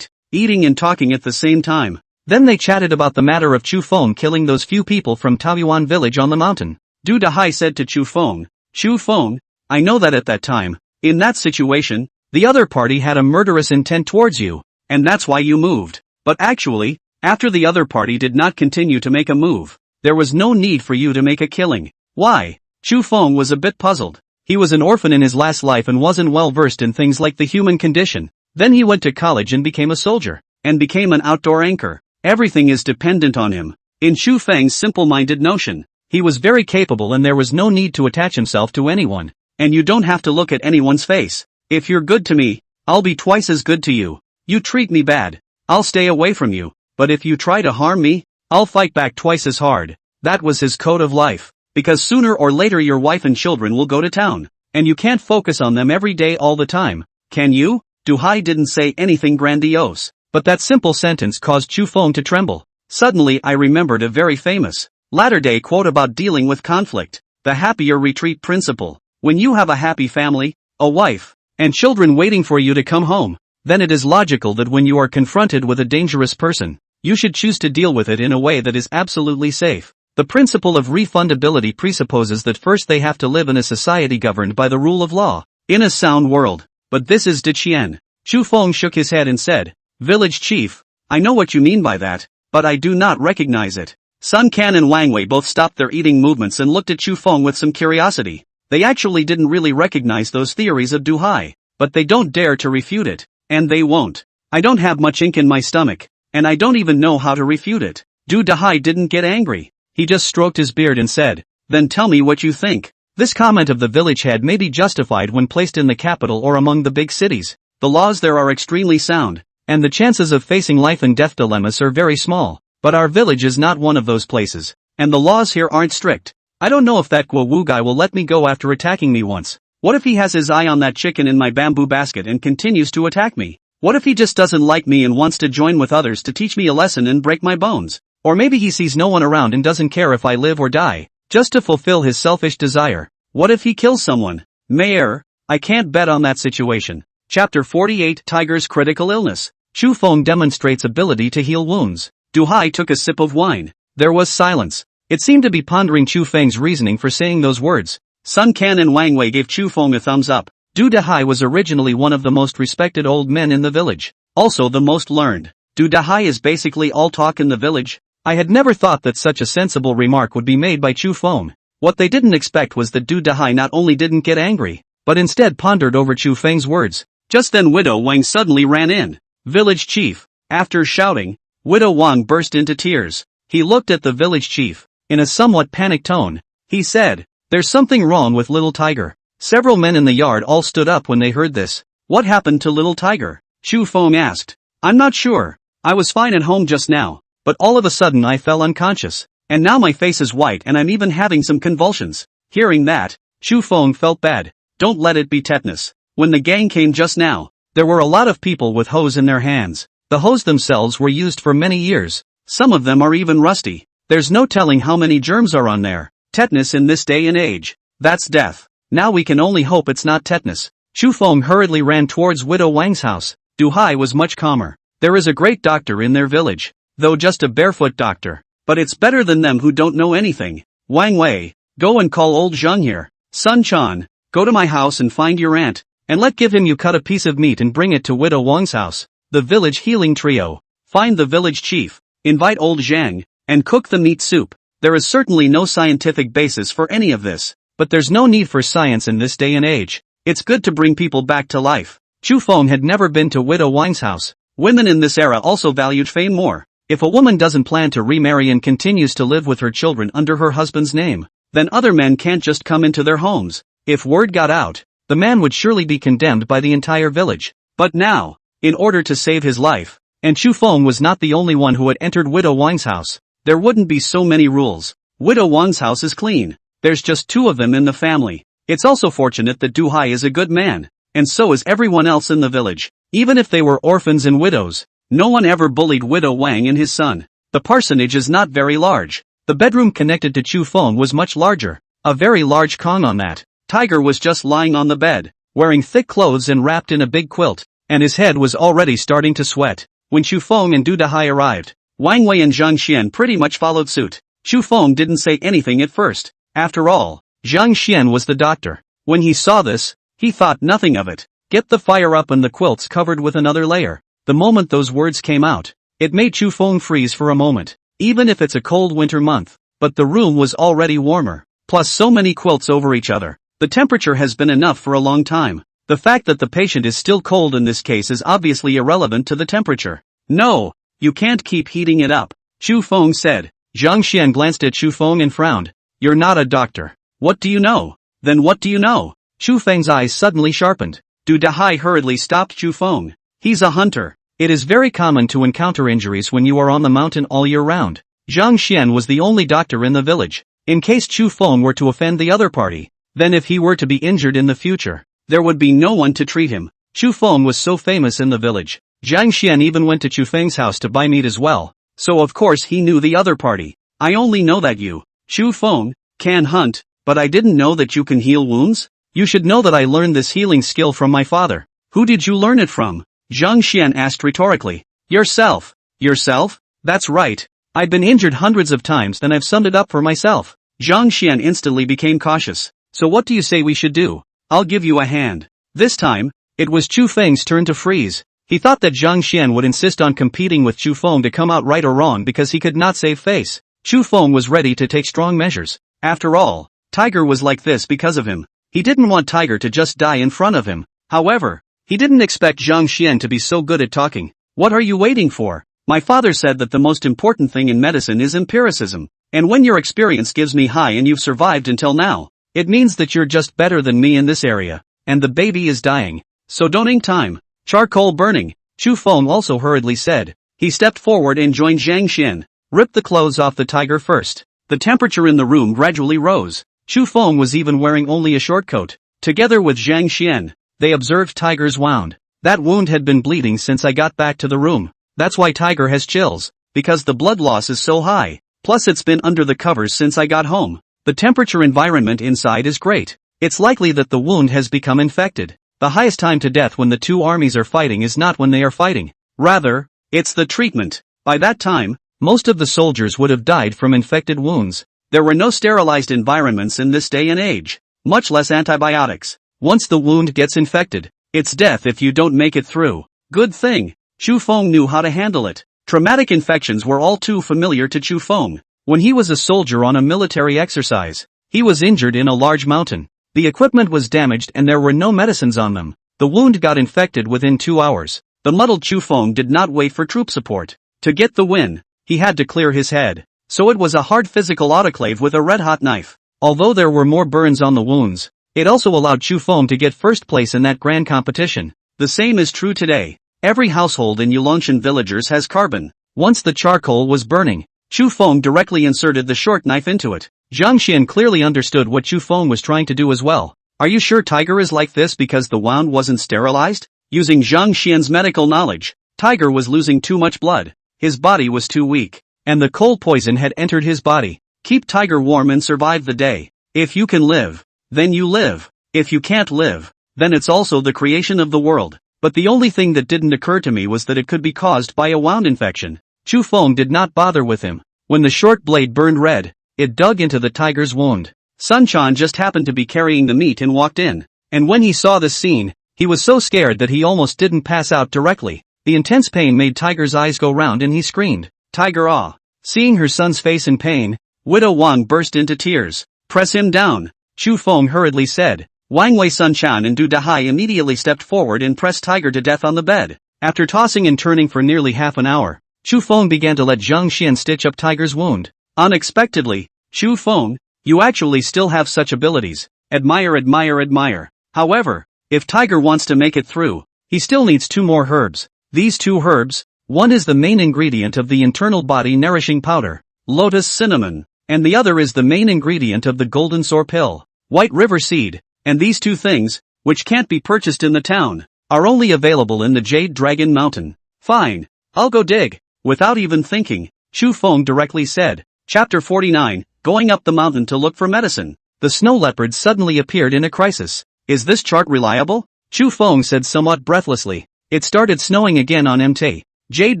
eating and talking at the same time. Then they chatted about the matter of Chu Feng killing those few people from Taoyuan village on the mountain. Du Dahai said to Chu Feng, I know that at that time, in that situation, the other party had a murderous intent towards you, and that's why you moved. But actually, after the other party did not continue to make a move, there was no need for you to make a killing. Why? Chu Feng was a bit puzzled. He was an orphan in his last life and wasn't well versed in things like the human condition. Then he went to college and became a soldier, and became an outdoor anchor. Everything is dependent on him. In Chu Feng's simple-minded notion, he was very capable and there was no need to attach himself to anyone. And you don't have to look at anyone's face. If you're good to me, I'll be twice as good to you. You treat me bad, I'll stay away from you. But if you try to harm me, I'll fight back twice as hard. That was his code of life. Because sooner or later your wife and children will go to town. And you can't focus on them every day all the time. Can you? Du Hai didn't say anything grandiose. But that simple sentence caused Chu Feng to tremble. Suddenly I remembered a very famous latter-day quote about dealing with conflict. The happier retreat principle. When you have a happy family, a wife, and children waiting for you to come home, then it is logical that when you are confronted with a dangerous person, you should choose to deal with it in a way that is absolutely safe. The principle of refundability presupposes that first they have to live in a society governed by the rule of law, in a sound world. But this is Diqian. Chu Feng shook his head and said, Village chief, I know what you mean by that, but I do not recognize it. Sun Can and Wang Wei both stopped their eating movements and looked at Chu Feng with some curiosity. They actually didn't really recognize those theories of Du Hai, but they don't dare to refute it, and they won't. I don't have much ink in my stomach, and I don't even know how to refute it. Du Dahai didn't get angry. He just stroked his beard and said, Then tell me what you think. This comment of the village head may be justified when placed in the capital or among the big cities. The laws there are extremely sound, and the chances of facing life and death dilemmas are very small. But our village is not one of those places, and the laws here aren't strict. I don't know if that Guo Wu guy will let me go after attacking me once. What if he has his eye on that chicken in my bamboo basket and continues to attack me? What if he just doesn't like me and wants to join with others to teach me a lesson and break my bones? Or maybe he sees no one around and doesn't care if I live or die, just to fulfill his selfish desire. What if he kills someone? Mayor, I can't bet on that situation. Chapter 48 Tiger's Critical Illness. Chu Feng demonstrates ability to heal wounds. Du Hai took a sip of wine. There was silence. It seemed to be pondering Chu Feng's reasoning for saying those words. Sun Can and Wang Wei gave Chu Feng a thumbs up. Du Dahai was originally one of the most respected old men in the village. Also the most learned. Du Dahai is basically all talk in the village. I had never thought that such a sensible remark would be made by Chu Feng. What they didn't expect was that Du Dahai not only didn't get angry, but instead pondered over Chu Feng's words. Just then Widow Wang suddenly ran in. Village chief. After shouting, Widow Wang burst into tears. He looked at the village chief. In a somewhat panicked tone, he said, There's something wrong with little Tiger. Several men in the yard all stood up when they heard this. What happened to little Tiger? Chu Feng asked. I'm not sure. I was fine at home just now, but all of a sudden I fell unconscious. And now my face is white and I'm even having some convulsions. Hearing that, Chu Feng felt bad. Don't let it be tetanus. When the gang came just now, there were a lot of people with hose in their hands. The hose themselves were used for many years. Some of them are even rusty. There's no telling how many germs are on there. Tetanus in this day and age. That's death. Now we can only hope it's not tetanus. Chu Feng hurriedly ran towards Widow Wang's house. Du Hai was much calmer. There is a great doctor in their village, though just a barefoot doctor. But it's better than them who don't know anything. Wang Wei, go and call old Zheng here. Sun Chan, go to my house and find your aunt, and give him you cut a piece of meat and bring it to Widow Wang's house. The village healing trio. Find the village chief, invite old Zhang, and cook the meat soup. There is certainly no scientific basis for any of this, but there's no need for science in this day and age. It's good to bring people back to life. Chu Feng had never been to Widow Wang's house. Women in this era also valued fame more. If a woman doesn't plan to remarry and continues to live with her children under her husband's name, then other men can't just come into their homes. If word got out, the man would surely be condemned by the entire village. But now, in order to save his life, and Chu Feng was not the only one who had entered Widow Wang's house, there wouldn't be so many rules. Widow Wang's house is clean. There's just two of them in the family. It's also fortunate that Du Hai is a good man. and so is everyone else in the village. Even if they were orphans and widows, no one ever bullied Widow Wang and his son. The parsonage is not very large. The bedroom connected to Chu Feng was much larger. A very large Kong on that. Tiger was just lying on the bed, wearing thick clothes and wrapped in a big quilt, and his head was already starting to sweat. When Chu Feng and Du Dahai arrived, Wang Wei and Zhang Xian pretty much followed suit. Chu Feng didn't say anything at first. After all, Zhang Xian was the doctor. When he saw this, he thought nothing of it. Get the fire up and the quilts covered with another layer. The moment those words came out, it made Chu Feng freeze for a moment. Even if it's a cold winter month, but the room was already warmer. Plus so many quilts over each other. The temperature has been enough for a long time. The fact that the patient is still cold in this case is obviously irrelevant to the temperature. No, you can't keep heating it up, Chu Feng said. Zhang Xian glanced at Chu Feng and frowned. You're not a doctor. What do you know? Then what do you know? Chu Feng's eyes suddenly sharpened. Du Dahai hurriedly stopped Chu Feng. He's a hunter. It is very common to encounter injuries when you are on the mountain all year round. Zhang Xian was the only doctor in the village. In case Chu Feng were to offend the other party, then if he were to be injured in the future, there would be no one to treat him. Chu Feng was so famous in the village. Zhang Xian even went to Chu Feng's house to buy meat as well, so of course he knew the other party. I only know that you, Chu Feng, can hunt, but I didn't know that you can heal wounds? You should know that I learned this healing skill from my father. Who did you learn it from? Zhang Xian asked rhetorically. Yourself. Yourself? That's right. I've been injured hundreds of times and I've summed it up for myself. Zhang Xian instantly became cautious. So what do you say we should do? I'll give you a hand. This time, it was Chu Feng's turn to freeze. He thought that Zhang Xian would insist on competing with Chu Feng to come out right or wrong because he could not save face. Chu Feng was ready to take strong measures. After all, Tiger was like this because of him. He didn't want Tiger to just die in front of him. However, he didn't expect Zhang Xian to be so good at talking. What are you waiting for? My father said that the most important thing in medicine is empiricism. And when your experience gives me high and you've survived until now, it means that you're just better than me in this area. And the baby is dying. So don't ink time. Charcoal burning, Chu Feng also hurriedly said. He stepped forward and joined Zhang Xian. Rip the clothes off the tiger first. The temperature in the room gradually rose. Chu Feng was even wearing only a short coat. Together with Zhang Xian, they observed Tiger's wound. That wound had been bleeding since I got back to the room. That's why Tiger has chills, because the blood loss is so high. Plus it's been under the covers since I got home. The temperature environment inside is great. It's likely that the wound has become infected. The highest time to death when the two armies are fighting is not when they are fighting. Rather, it's the treatment. By that time, most of the soldiers would have died from infected wounds. There were no sterilized environments in this day and age, much less antibiotics. Once the wound gets infected, it's death if you don't make it through. Good thing, Chu Feng knew how to handle it. Traumatic infections were all too familiar to Chu Feng. When he was a soldier on a military exercise, he was injured in a large mountain. The equipment was damaged and there were no medicines on them. The wound got infected within 2 hours. The muddled Chu Feng did not wait for troop support. To get the win, he had to clear his head. So it was a hard physical autoclave with a red-hot knife. Although there were more burns on the wounds, it also allowed Chu Feng to get first place in that grand competition. The same is true today. Every household in Yulongshan villagers has carbon. Once the charcoal was burning, Chu Feng directly inserted the short knife into it. Zhang Xian clearly understood what Chu Feng was trying to do as well. Are you sure Tiger is like this because the wound wasn't sterilized? Using Zhang Xian's medical knowledge, Tiger was losing too much blood. His body was too weak, and the cold poison had entered his body. Keep Tiger warm and survive the day. If you can live, then you live. If you can't live, then it's also the creation of the world. But the only thing that didn't occur to me was that it could be caused by a wound infection. Chu Feng did not bother with him. When the short blade burned red, it dug into the tiger's wound. Sun Quan just happened to be carrying the meat and walked in. And when he saw this scene, he was so scared that he almost didn't pass out directly. The intense pain made Tiger's eyes go round and he screamed, "Tiger ah!" Seeing her son's face in pain, Widow Wang burst into tears. "Press him down," Chu Feng hurriedly said. Wang Wei, Sun Quan and Du Dahai immediately stepped forward and pressed Tiger to death on the bed. After tossing and turning for nearly half an hour, Chu Feng began to let Zhang Xian stitch up Tiger's wound. Unexpectedly, Chu Feng, you actually still have such abilities. Admire, admire, admire. However, if Tiger wants to make it through, he still needs 2 more herbs. These 2 herbs, one is the main ingredient of the internal body nourishing powder, lotus cinnamon, and the other is the main ingredient of the golden sore pill, white river seed. And these 2 things, which can't be purchased in the town, are only available in the Jade Dragon Mountain. Fine. I'll go dig. Without even thinking, Chu Feng directly said. Chapter 49, Going up the mountain to look for medicine. The snow leopard suddenly appeared in a crisis. Is this chart reliable? Chu Feng said somewhat breathlessly. It started snowing again on Mt. Jade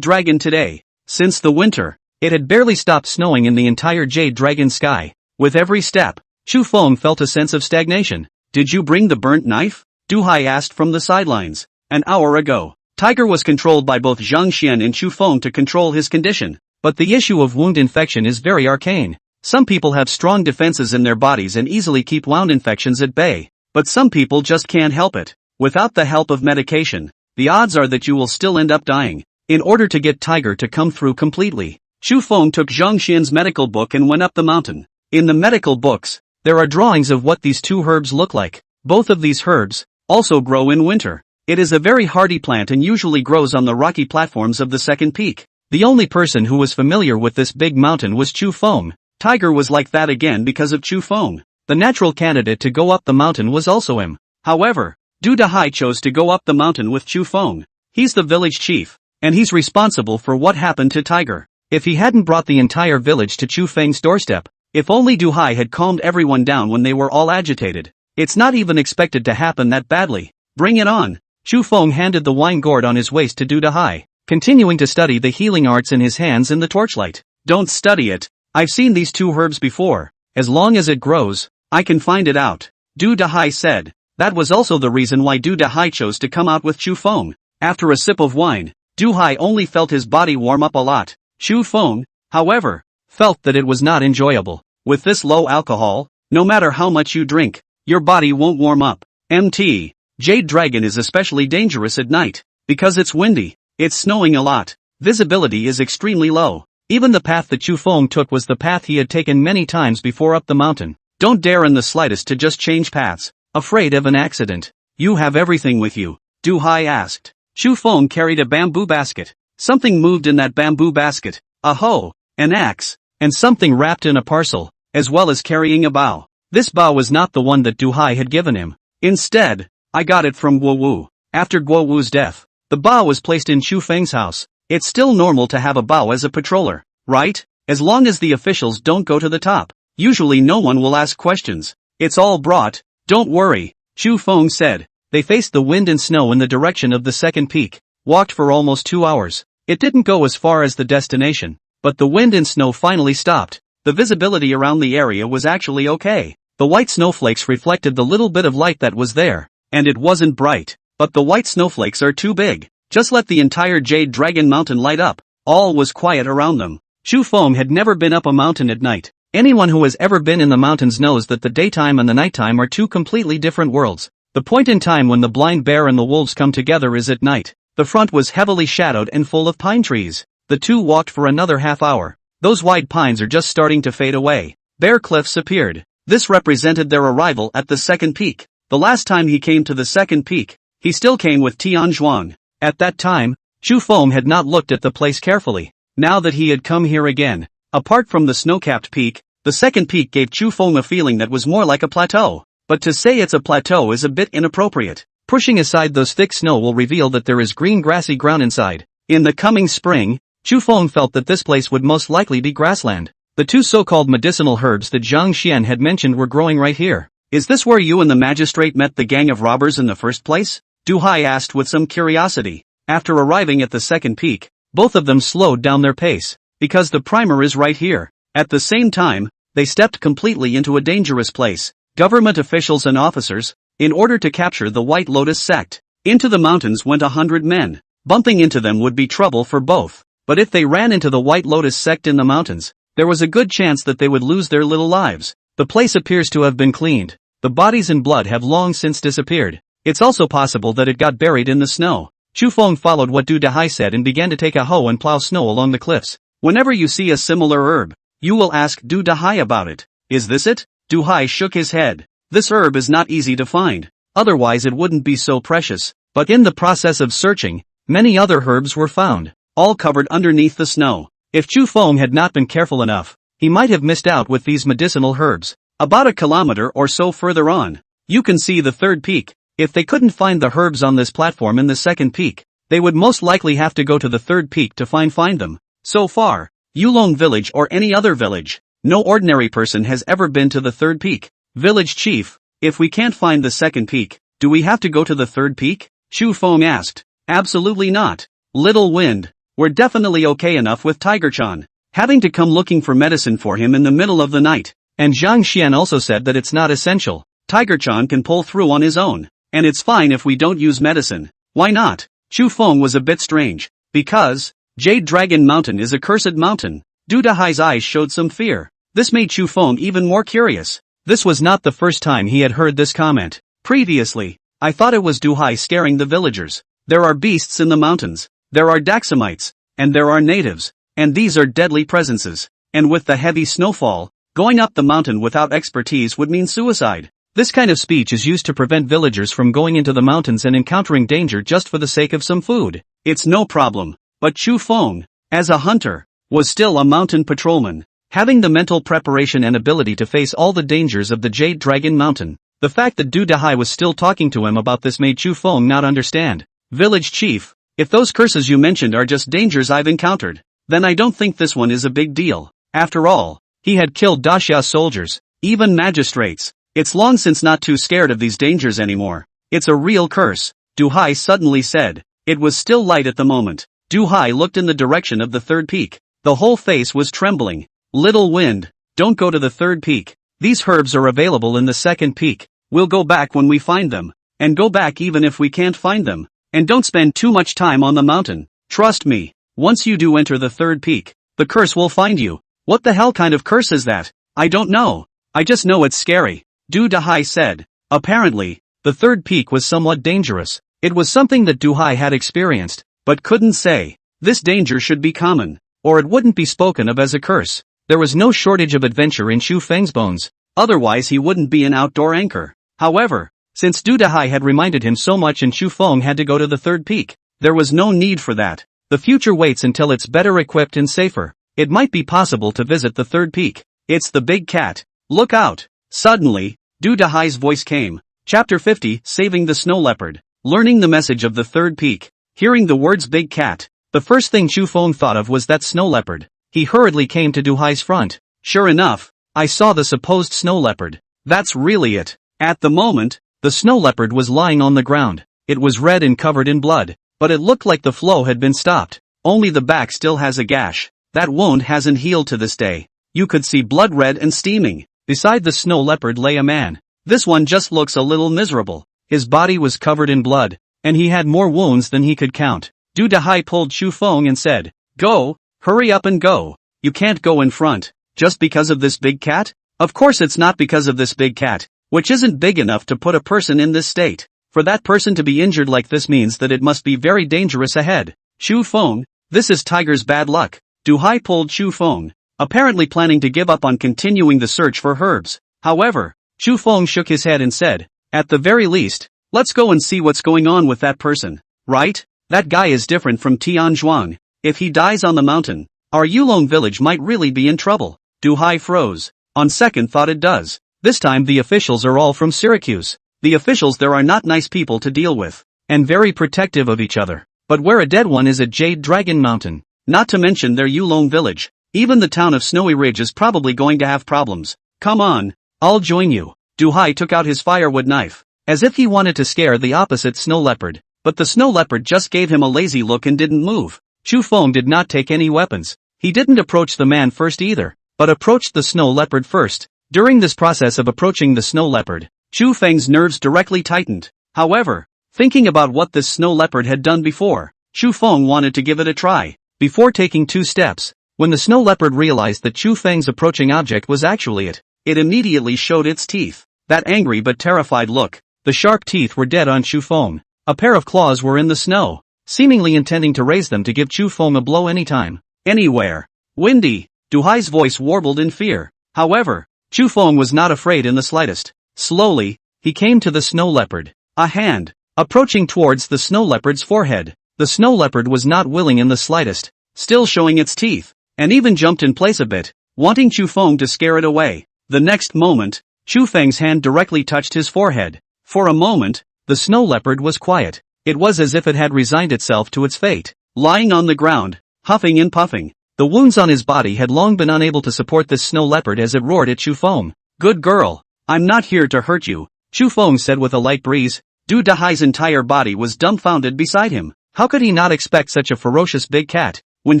Dragon today. Since the winter, it had barely stopped snowing in the entire Jade Dragon sky. With every step, Chu Feng felt a sense of stagnation. Did you bring the burnt knife? Du Hai asked from the sidelines. An hour ago, Tiger was controlled by both Zhang Xian and Chu Feng to control his condition. But the issue of wound infection is very arcane. Some people have strong defenses in their bodies and easily keep wound infections at bay. But some people just can't help it. Without the help of medication, the odds are that you will still end up dying. In order to get Tiger to come through completely, Chu Feng took Zhang Xian's medical book and went up the mountain. In the medical books, there are drawings of what these two herbs look like. Both of these herbs also grow in winter. It is a very hardy plant and usually grows on the rocky platforms of the second peak. The only person who was familiar with this big mountain was Chu Feng. Tiger was like that again because of Chu Feng. The natural candidate to go up the mountain was also him. However, Du Dahai chose to go up the mountain with Chu Feng. He's the village chief, and he's responsible for what happened to Tiger. If he hadn't brought the entire village to Chu Feng's doorstep, if only Du Hai had calmed everyone down when they were all agitated. It's not even expected to happen that badly. Bring it on. Chu Feng handed the wine gourd on his waist to Du Dahai, continuing to study the healing arts in his hands in the torchlight. Don't study it. I've seen these two herbs before. As long as it grows, I can find it out. Du Dahai said. That was also the reason why Du Dahai chose to come out with Chu Feng. After a sip of wine, Du Hai only felt his body warm up a lot. Chu Feng, however, felt that it was not enjoyable. With this low alcohol, no matter how much you drink, your body won't warm up. Mt. Jade Dragon is especially dangerous at night. Because it's windy, it's snowing a lot. Visibility is extremely low. Even the path that Chu Feng took was the path he had taken many times before up the mountain. Don't dare in the slightest to just change paths, afraid of an accident. You have everything with you? Du Hai asked. Chu Feng carried a bamboo basket. Something moved in that bamboo basket. A hoe, an axe, and something wrapped in a parcel, as well as carrying a bow. This bow was not the one that Du Hai had given him. Instead, I got it from Guo Wu. After Guo Wu's death, the bow was placed in Chu Feng's house. It's still normal to have a bow as a patroller, right? As long as the officials don't go to the top. Usually no one will ask questions. It's all brought. Don't worry, Chu Feng said. They faced the wind and snow in the direction of the second peak, walked for almost 2 hours. It didn't go as far as the destination, but the wind and snow finally stopped. The visibility around the area was actually okay. The white snowflakes reflected the little bit of light that was there, and it wasn't bright. But the white snowflakes are too big. Just let the entire Jade Dragon Mountain light up. All was quiet around them. Chu Feng had never been up a mountain at night. Anyone who has ever been in the mountains knows that the daytime and the nighttime are two completely different worlds. The point in time when the blind bear and the wolves come together is at night. The front was heavily shadowed and full of pine trees. The two walked for another half hour. Those wide pines are just starting to fade away. Bare cliffs appeared. This represented their arrival at the second peak. The last time he came to the second peak, he still came with Tian Zhuang. At that time, Chu Feng had not looked at the place carefully. Now that he had come here again, apart from the snow-capped peak, the second peak gave Chu Feng a feeling that was more like a plateau. But to say it's a plateau is a bit inappropriate. Pushing aside those thick snow will reveal that there is green grassy ground inside. In the coming spring, Chu Feng felt that this place would most likely be grassland. The two so-called medicinal herbs that Zhang Xian had mentioned were growing right here. Is this where you and the magistrate met the gang of robbers in the first place? Du Hai asked with some curiosity. After arriving at the second peak, both of them slowed down their pace, because the primer is right here. At the same time, they stepped completely into a dangerous place. Government officials and officers, in order to capture the White Lotus sect. Into the mountains went 100 men. Bumping into them would be trouble for both. But if they ran into the White Lotus sect in the mountains, there was a good chance that they would lose their little lives. The place appears to have been cleaned. The bodies and blood have long since disappeared. It's also possible that it got buried in the snow. Chu Feng followed what Du Dahai said and began to take a hoe and plow snow along the cliffs. Whenever you see a similar herb, you will ask Du Dahai about it. Is this it? Du Hai shook his head. This herb is not easy to find. Otherwise it wouldn't be so precious. But in the process of searching, many other herbs were found, all covered underneath the snow. If Chu Feng had not been careful enough, he might have missed out with these medicinal herbs. About a kilometer or so further on, you can see the third peak. If they couldn't find the herbs on this platform in the second peak, they would most likely have to go to the third peak to find them. So far, Yulong village or any other village, no ordinary person has ever been to the third peak. Village chief, if we can't find the second peak, do we have to go to the third peak? Chu Feng asked. Absolutely not. Little wind, we're definitely okay enough with Tiger-chan having to come looking for medicine for him in the middle of the night. And Zhang Xian also said that it's not essential. Tiger-chan can pull through on his own, and it's fine if we don't use medicine. Why not? Chu Feng was a bit strange, because Jade Dragon Mountain is a cursed mountain. Du Dahai's eyes showed some fear. This made Chu Feng even more curious. This was not the first time he had heard this comment. Previously, I thought it was Du Hai scaring the villagers. There are beasts in the mountains, there are Daxamites, and there are natives, and these are deadly presences. And with the heavy snowfall, going up the mountain without expertise would mean suicide. This kind of speech is used to prevent villagers from going into the mountains and encountering danger just for the sake of some food. It's no problem. But Chu Feng, as a hunter, was still a mountain patrolman, having the mental preparation and ability to face all the dangers of the Jade Dragon Mountain. The fact that Du Dahai was still talking to him about this made Chu Feng not understand. Village chief, if those curses you mentioned are just dangers I've encountered, then I don't think this one is a big deal. After all, he had killed Daxia soldiers, even magistrates. It's long since not too scared of these dangers anymore. It's a real curse, Du Hai suddenly said. It was still light at the moment. Du Hai looked in the direction of the third peak. The whole face was trembling. Little wind, don't go to the third peak. These herbs are available in the second peak. We'll go back when we find them. And go back even if we can't find them. And don't spend too much time on the mountain. Trust me, once you do enter the third peak, the curse will find you. What the hell kind of curse is that? I don't know. I just know it's scary. Du Dahai said. Apparently, the third peak was somewhat dangerous. It was something that Du Hai had experienced, but couldn't say. This danger should be common, or it wouldn't be spoken of as a curse. There was no shortage of adventure in Chu Feng's bones, otherwise he wouldn't be an outdoor anchor. However, since Du Dahai had reminded him so much and Chu Feng had to go to the third peak, there was no need for that. The future waits until it's better equipped and safer. It might be possible to visit the third peak. It's the big cat. Look out! Suddenly, Du Dahai's voice came. Chapter 50, Saving the Snow Leopard. Learning the message of the third peak. Hearing the words big cat, the first thing Chu Feng thought of was that snow leopard. He hurriedly came to Du Hai's front. Sure enough, I saw the supposed snow leopard. That's really it. At the moment, the snow leopard was lying on the ground. It was red and covered in blood, but it looked like the flow had been stopped. Only the back still has a gash. That wound hasn't healed to this day. You could see blood red and steaming. Beside the snow leopard lay a man. This one just looks a little miserable. His body was covered in blood, and he had more wounds than he could count. Du Dahai pulled Chu Feng and said, Go, hurry up and go. You can't go in front. Just because of this big cat? Of course it's not because of this big cat, which isn't big enough to put a person in this state. For that person to be injured like this means that it must be very dangerous ahead. Chu Feng, this is Tiger's bad luck. Du Hai pulled Chu Feng, apparently planning to give up on continuing the search for herbs. However, Chu Feng shook his head and said, At the very least, let's go and see what's going on with that person. Right? That guy is different from Tian Zhuang. If he dies on the mountain, our Yulong village might really be in trouble. Du Hai froze. On second thought it does. This time the officials are all from Syracuse. The officials there are not nice people to deal with, and very protective of each other. But where a dead one is at Jade Dragon Mountain. Not to mention their Yulong village. Even the town of Snowy Ridge is probably going to have problems. Come on, I'll join you. Du Hai took out his firewood knife, as if he wanted to scare the opposite snow leopard. But the snow leopard just gave him a lazy look and didn't move. Chu Feng did not take any weapons. He didn't approach the man first either, but approached the snow leopard first. During this process of approaching the snow leopard, Chu Feng's nerves directly tightened. However, thinking about what this snow leopard had done before, Chu Feng wanted to give it a try. Before taking 2 steps, when the snow leopard realized that Chu Feng's approaching object was actually it immediately showed its teeth. That angry but terrified look. The sharp teeth were dead on Chu Feng. A pair of claws were in the snow, seemingly intending to raise them to give Chu Feng a blow anytime, anywhere. Windy, Du Hai's voice warbled in fear. However, Chu Feng was not afraid in the slightest. Slowly, he came to the snow leopard. A hand, approaching towards the snow leopard's forehead. The snow leopard was not willing in the slightest, still showing its teeth, and even jumped in place a bit, wanting Chu Feng to scare it away. The next moment, Chu Feng's hand directly touched his forehead. For a moment, The snow leopard was quiet. It was as if it had resigned itself to its fate. Lying on the ground, huffing and puffing, the wounds on his body had long been unable to support this snow leopard as it roared at Chu Feng. Good girl. I'm not here to hurt you, Chu Feng said with a light breeze. Du Dahai's entire body was dumbfounded beside him. How could he not expect such a ferocious big cat? When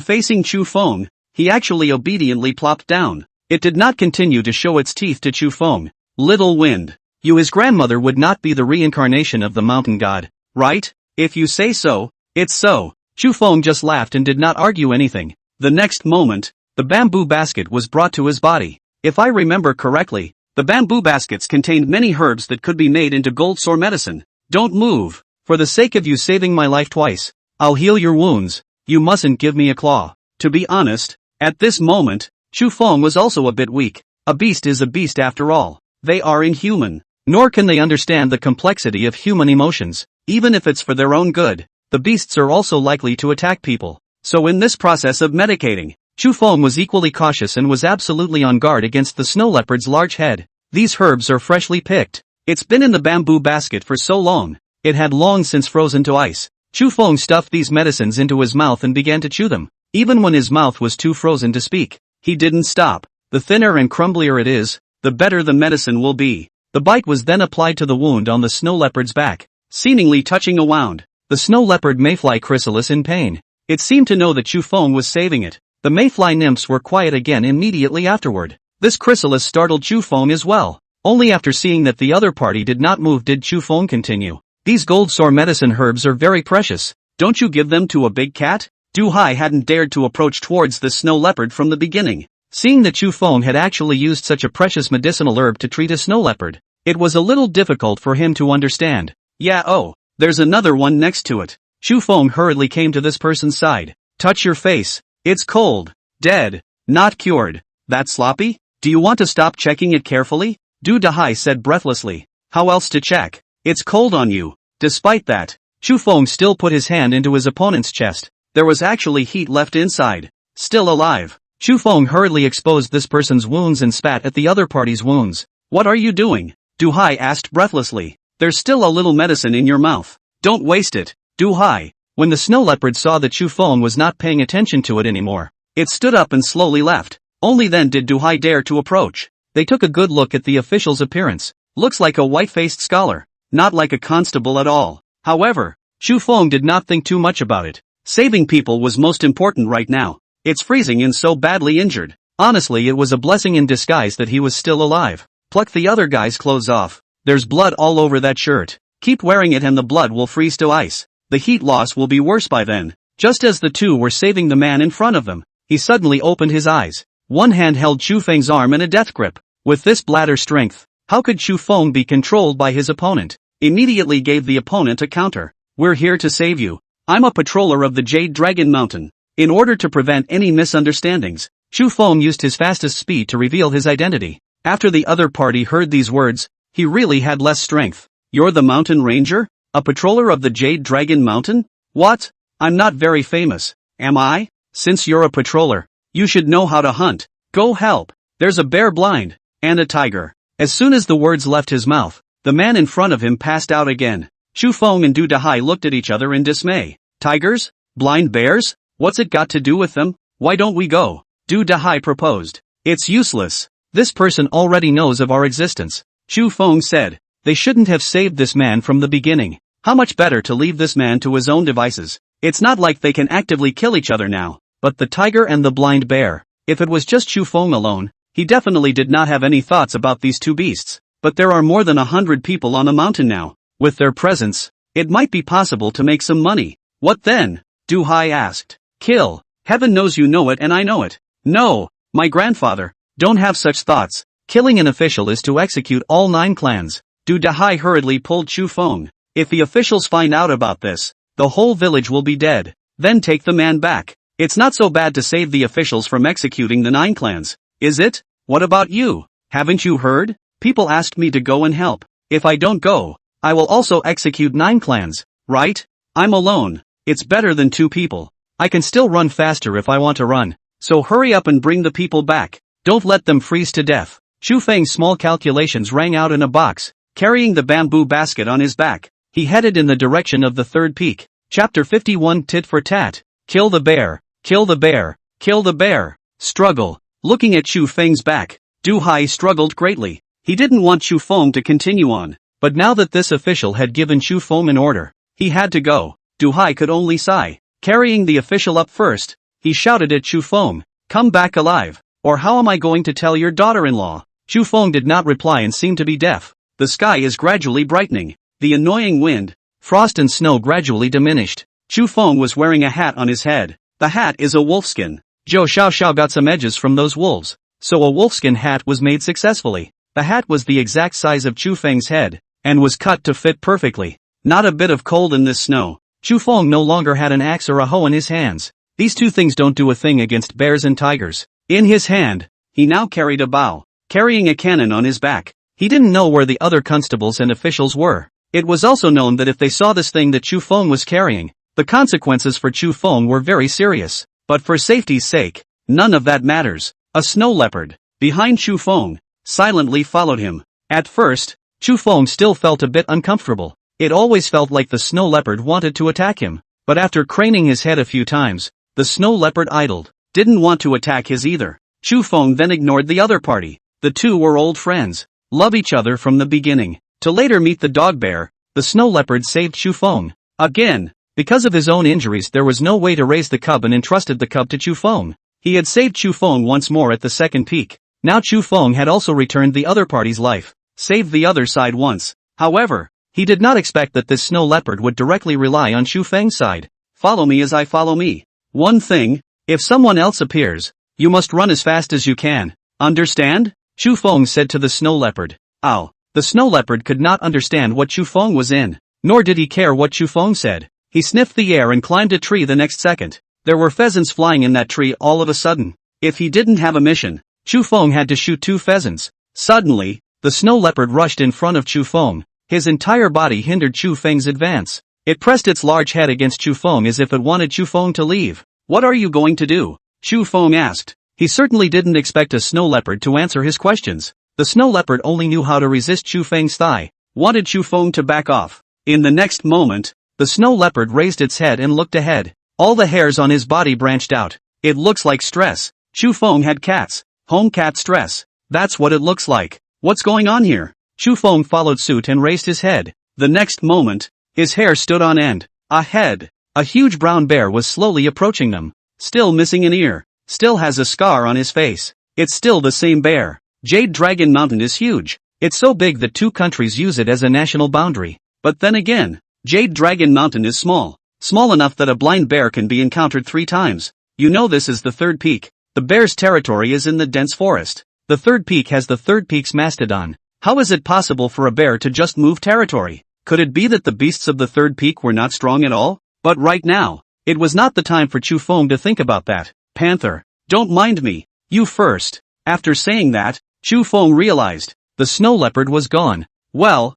facing Chu Feng, he actually obediently plopped down. It did not continue to show its teeth to Chu Feng. Little wind. You, his grandmother, would not be the reincarnation of the mountain god, right? If you say so, it's so. Chu Feng just laughed and did not argue anything. The next moment, the bamboo basket was brought to his body. If I remember correctly, the bamboo baskets contained many herbs that could be made into gold sore medicine. Don't move. For the sake of you saving my life twice, I'll heal your wounds. You mustn't give me a claw. To be honest, at this moment, Chu Feng was also a bit weak. A beast is a beast after all. They are inhuman. Nor can they understand the complexity of human emotions. Even if it's for their own good, the beasts are also likely to attack people. So in this process of medicating, Chu Feng was equally cautious and was absolutely on guard against the snow leopard's large head. These herbs are freshly picked. It's been in the bamboo basket for so long, it had long since frozen to ice. Chu Feng stuffed these medicines into his mouth and began to chew them. Even when his mouth was too frozen to speak, he didn't stop. The thinner and crumblier it is, the better the medicine will be. The bite was then applied to the wound on the snow leopard's back, seemingly touching a wound. The snow leopard mayfly chrysalis in pain. It seemed to know that Chu Feng was saving it. The mayfly nymphs were quiet again immediately afterward. This chrysalis startled Chu Feng as well. Only after seeing that the other party did not move did Chu Feng continue. These gold sore medicine herbs are very precious. Don't you give them to a big cat? Du Hai hadn't dared to approach towards the snow leopard from the beginning. Seeing that Chu Feng had actually used such a precious medicinal herb to treat a snow leopard, it was a little difficult for him to understand. Yeah, oh, there's another one next to it. Chu Feng hurriedly came to this person's side. Touch your face. It's cold. Dead. Not cured. That sloppy? Do you want to stop checking it carefully? Du Dahai said breathlessly. How else to check? It's cold on you. Despite that, Chu Feng still put his hand into his opponent's chest. There was actually heat left inside. Still alive. Chu Feng hurriedly exposed this person's wounds and spat at the other party's wounds. What are you doing? Du Hai asked breathlessly. There's still a little medicine in your mouth. Don't waste it. Du Hai. When the snow leopard saw that Chu Feng was not paying attention to it anymore, it stood up and slowly left. Only then did Du Hai dare to approach. They took a good look at the official's appearance. Looks like a white-faced scholar. Not like a constable at all. However, Chu Feng did not think too much about it. Saving people was most important right now. It's freezing and so badly injured. Honestly, it was a blessing in disguise that he was still alive. Pluck the other guy's clothes off. There's blood all over that shirt. Keep wearing it and the blood will freeze to ice. The heat loss will be worse by then. Just as the two were saving the man in front of them, he suddenly opened his eyes. One hand held Chu Feng's arm in a death grip. With this bladder strength, how could Chu Feng be controlled by his opponent? Immediately gave the opponent a counter. We're here to save you. I'm a patroller of the Jade Dragon Mountain. In order to prevent any misunderstandings, Chu Feng used his fastest speed to reveal his identity. After the other party heard these words, he really had less strength. You're the mountain ranger? A patroller of the Jade Dragon Mountain? What? I'm not very famous, am I? Since you're a patroller, you should know how to hunt. Go help. There's a bear blind, and a tiger. As soon as the words left his mouth, the man in front of him passed out again. Chu Feng and Du Dahai looked at each other in dismay. Tigers? Blind bears? What's it got to do with them? Why don't we go? Du Dahai proposed. It's useless. This person already knows of our existence. Chu Feng said. They shouldn't have saved this man from the beginning. How much better to leave this man to his own devices. It's not like they can actively kill each other now. But the tiger and the blind bear. If it was just Chu Feng alone, he definitely did not have any thoughts about these two beasts. But there are more than 100 people on the mountain now. With their presence, it might be possible to make some money. What then? Du Hai asked. Kill. Heaven knows you know it and I know it. No, my grandfather, don't have such thoughts. Killing an official is to execute all 9 clans. Du Dahai hurriedly pulled Chu Feng. If the officials find out about this, the whole village will be dead. Then take the man back. It's not so bad to save the officials from executing the 9 clans, is it? What about you? Haven't you heard? People asked me to go and help. If I don't go, I will also execute 9 clans, right? I'm alone. It's better than 2 people. I can still run faster if I want to run. So hurry up and bring the people back. Don't let them freeze to death. Chu Feng's small calculations rang out in a box, carrying the bamboo basket on his back. he headed in the direction of the third peak. Chapter 51 Tit for Tat. Kill the bear, kill the bear, kill the bear. Struggle. Looking at Chu Feng's back, Du Hai struggled greatly. He didn't want Chu Feng to continue on, but now that this official had given Chu Feng an order, he had to go. Du Hai could only sigh. Carrying the official up first, he shouted at Chu Feng, "Come back alive, or how am I going to tell your daughter-in-law?" Chu Feng did not reply and seemed to be deaf. The sky is gradually brightening. The annoying wind, frost and snow gradually diminished. Chu Feng was wearing a hat on his head. The hat is a wolfskin. Zhou Xiao got some edges from those wolves, so a wolfskin hat was made successfully. The hat was the exact size of Chu Feng's head, and was cut to fit perfectly. Not a bit of cold in this snow. Chu Feng no longer had an axe or a hoe in his hands. These two things don't do a thing against bears and tigers. In his hand, he now carried a bow, carrying a cannon on his back. He didn't know where the other constables and officials were. It was also known that if they saw this thing that Chu Feng was carrying, the consequences for Chu Feng were very serious. But for safety's sake, none of that matters. A snow leopard, behind Chu Feng, silently followed him. At first, Chu Feng still felt a bit uncomfortable. It always felt like the snow leopard wanted to attack him. But after craning his head a few times, the snow leopard idled, didn't want to attack his either. Chu Feng then ignored the other party. The two were old friends, love each other from the beginning. To later meet the dog bear, the snow leopard saved Chu Feng. Again, because of his own injuries there was no way to raise the cub and entrusted the cub to Chu Feng. He had saved Chu Feng once more at the second peak. Now Chu Feng had also returned the other party's life, saved the other side once. However, he did not expect that this snow leopard would directly rely on Chu Feng's side. Follow me as I follow me. One thing, if someone else appears, you must run as fast as you can. Understand? Chu Feng said to the snow leopard. Ow. The snow leopard could not understand what Chu Feng was in, nor did he care what Chu Feng said. He sniffed the air and climbed a tree the next second. There were pheasants flying in that tree all of a sudden. If he didn't have a mission, Chu Feng had to shoot 2 pheasants. Suddenly, the snow leopard rushed in front of Chu Feng. His entire body hindered Chu Feng's advance. It pressed its large head against Chu Feng as if it wanted Chu Feng to leave. What are you going to do? Chu Feng asked. He certainly didn't expect a snow leopard to answer his questions. The snow leopard only knew how to resist Chu Feng's thigh, wanted Chu Feng to back off. In the next moment, the snow leopard raised its head and looked ahead. All the hairs on his body branched out. It looks like stress. Chu Feng had cats. Home cat stress. That's what it looks like. What's going on here? Chu Feng followed suit and raised his head. The next moment, his hair stood on end. Ahead, a huge brown bear was slowly approaching them. Still missing an ear. Still has a scar on his face. It's still the same bear. Jade Dragon Mountain is huge. It's so big that 2 countries use it as a national boundary. But then again, Jade Dragon Mountain is small. Small enough that a blind bear can be encountered 3 times. You know this is the third peak. The bear's territory is in the dense forest. The third peak has the third peak's mastodon. How is it possible for a bear to just move territory? Could it be that the beasts of the third peak were not strong at all? But right now, it was not the time for Chu Feng to think about that. Panther, don't mind me. You first. After saying that, Chu Feng realized, the snow leopard was gone. Well,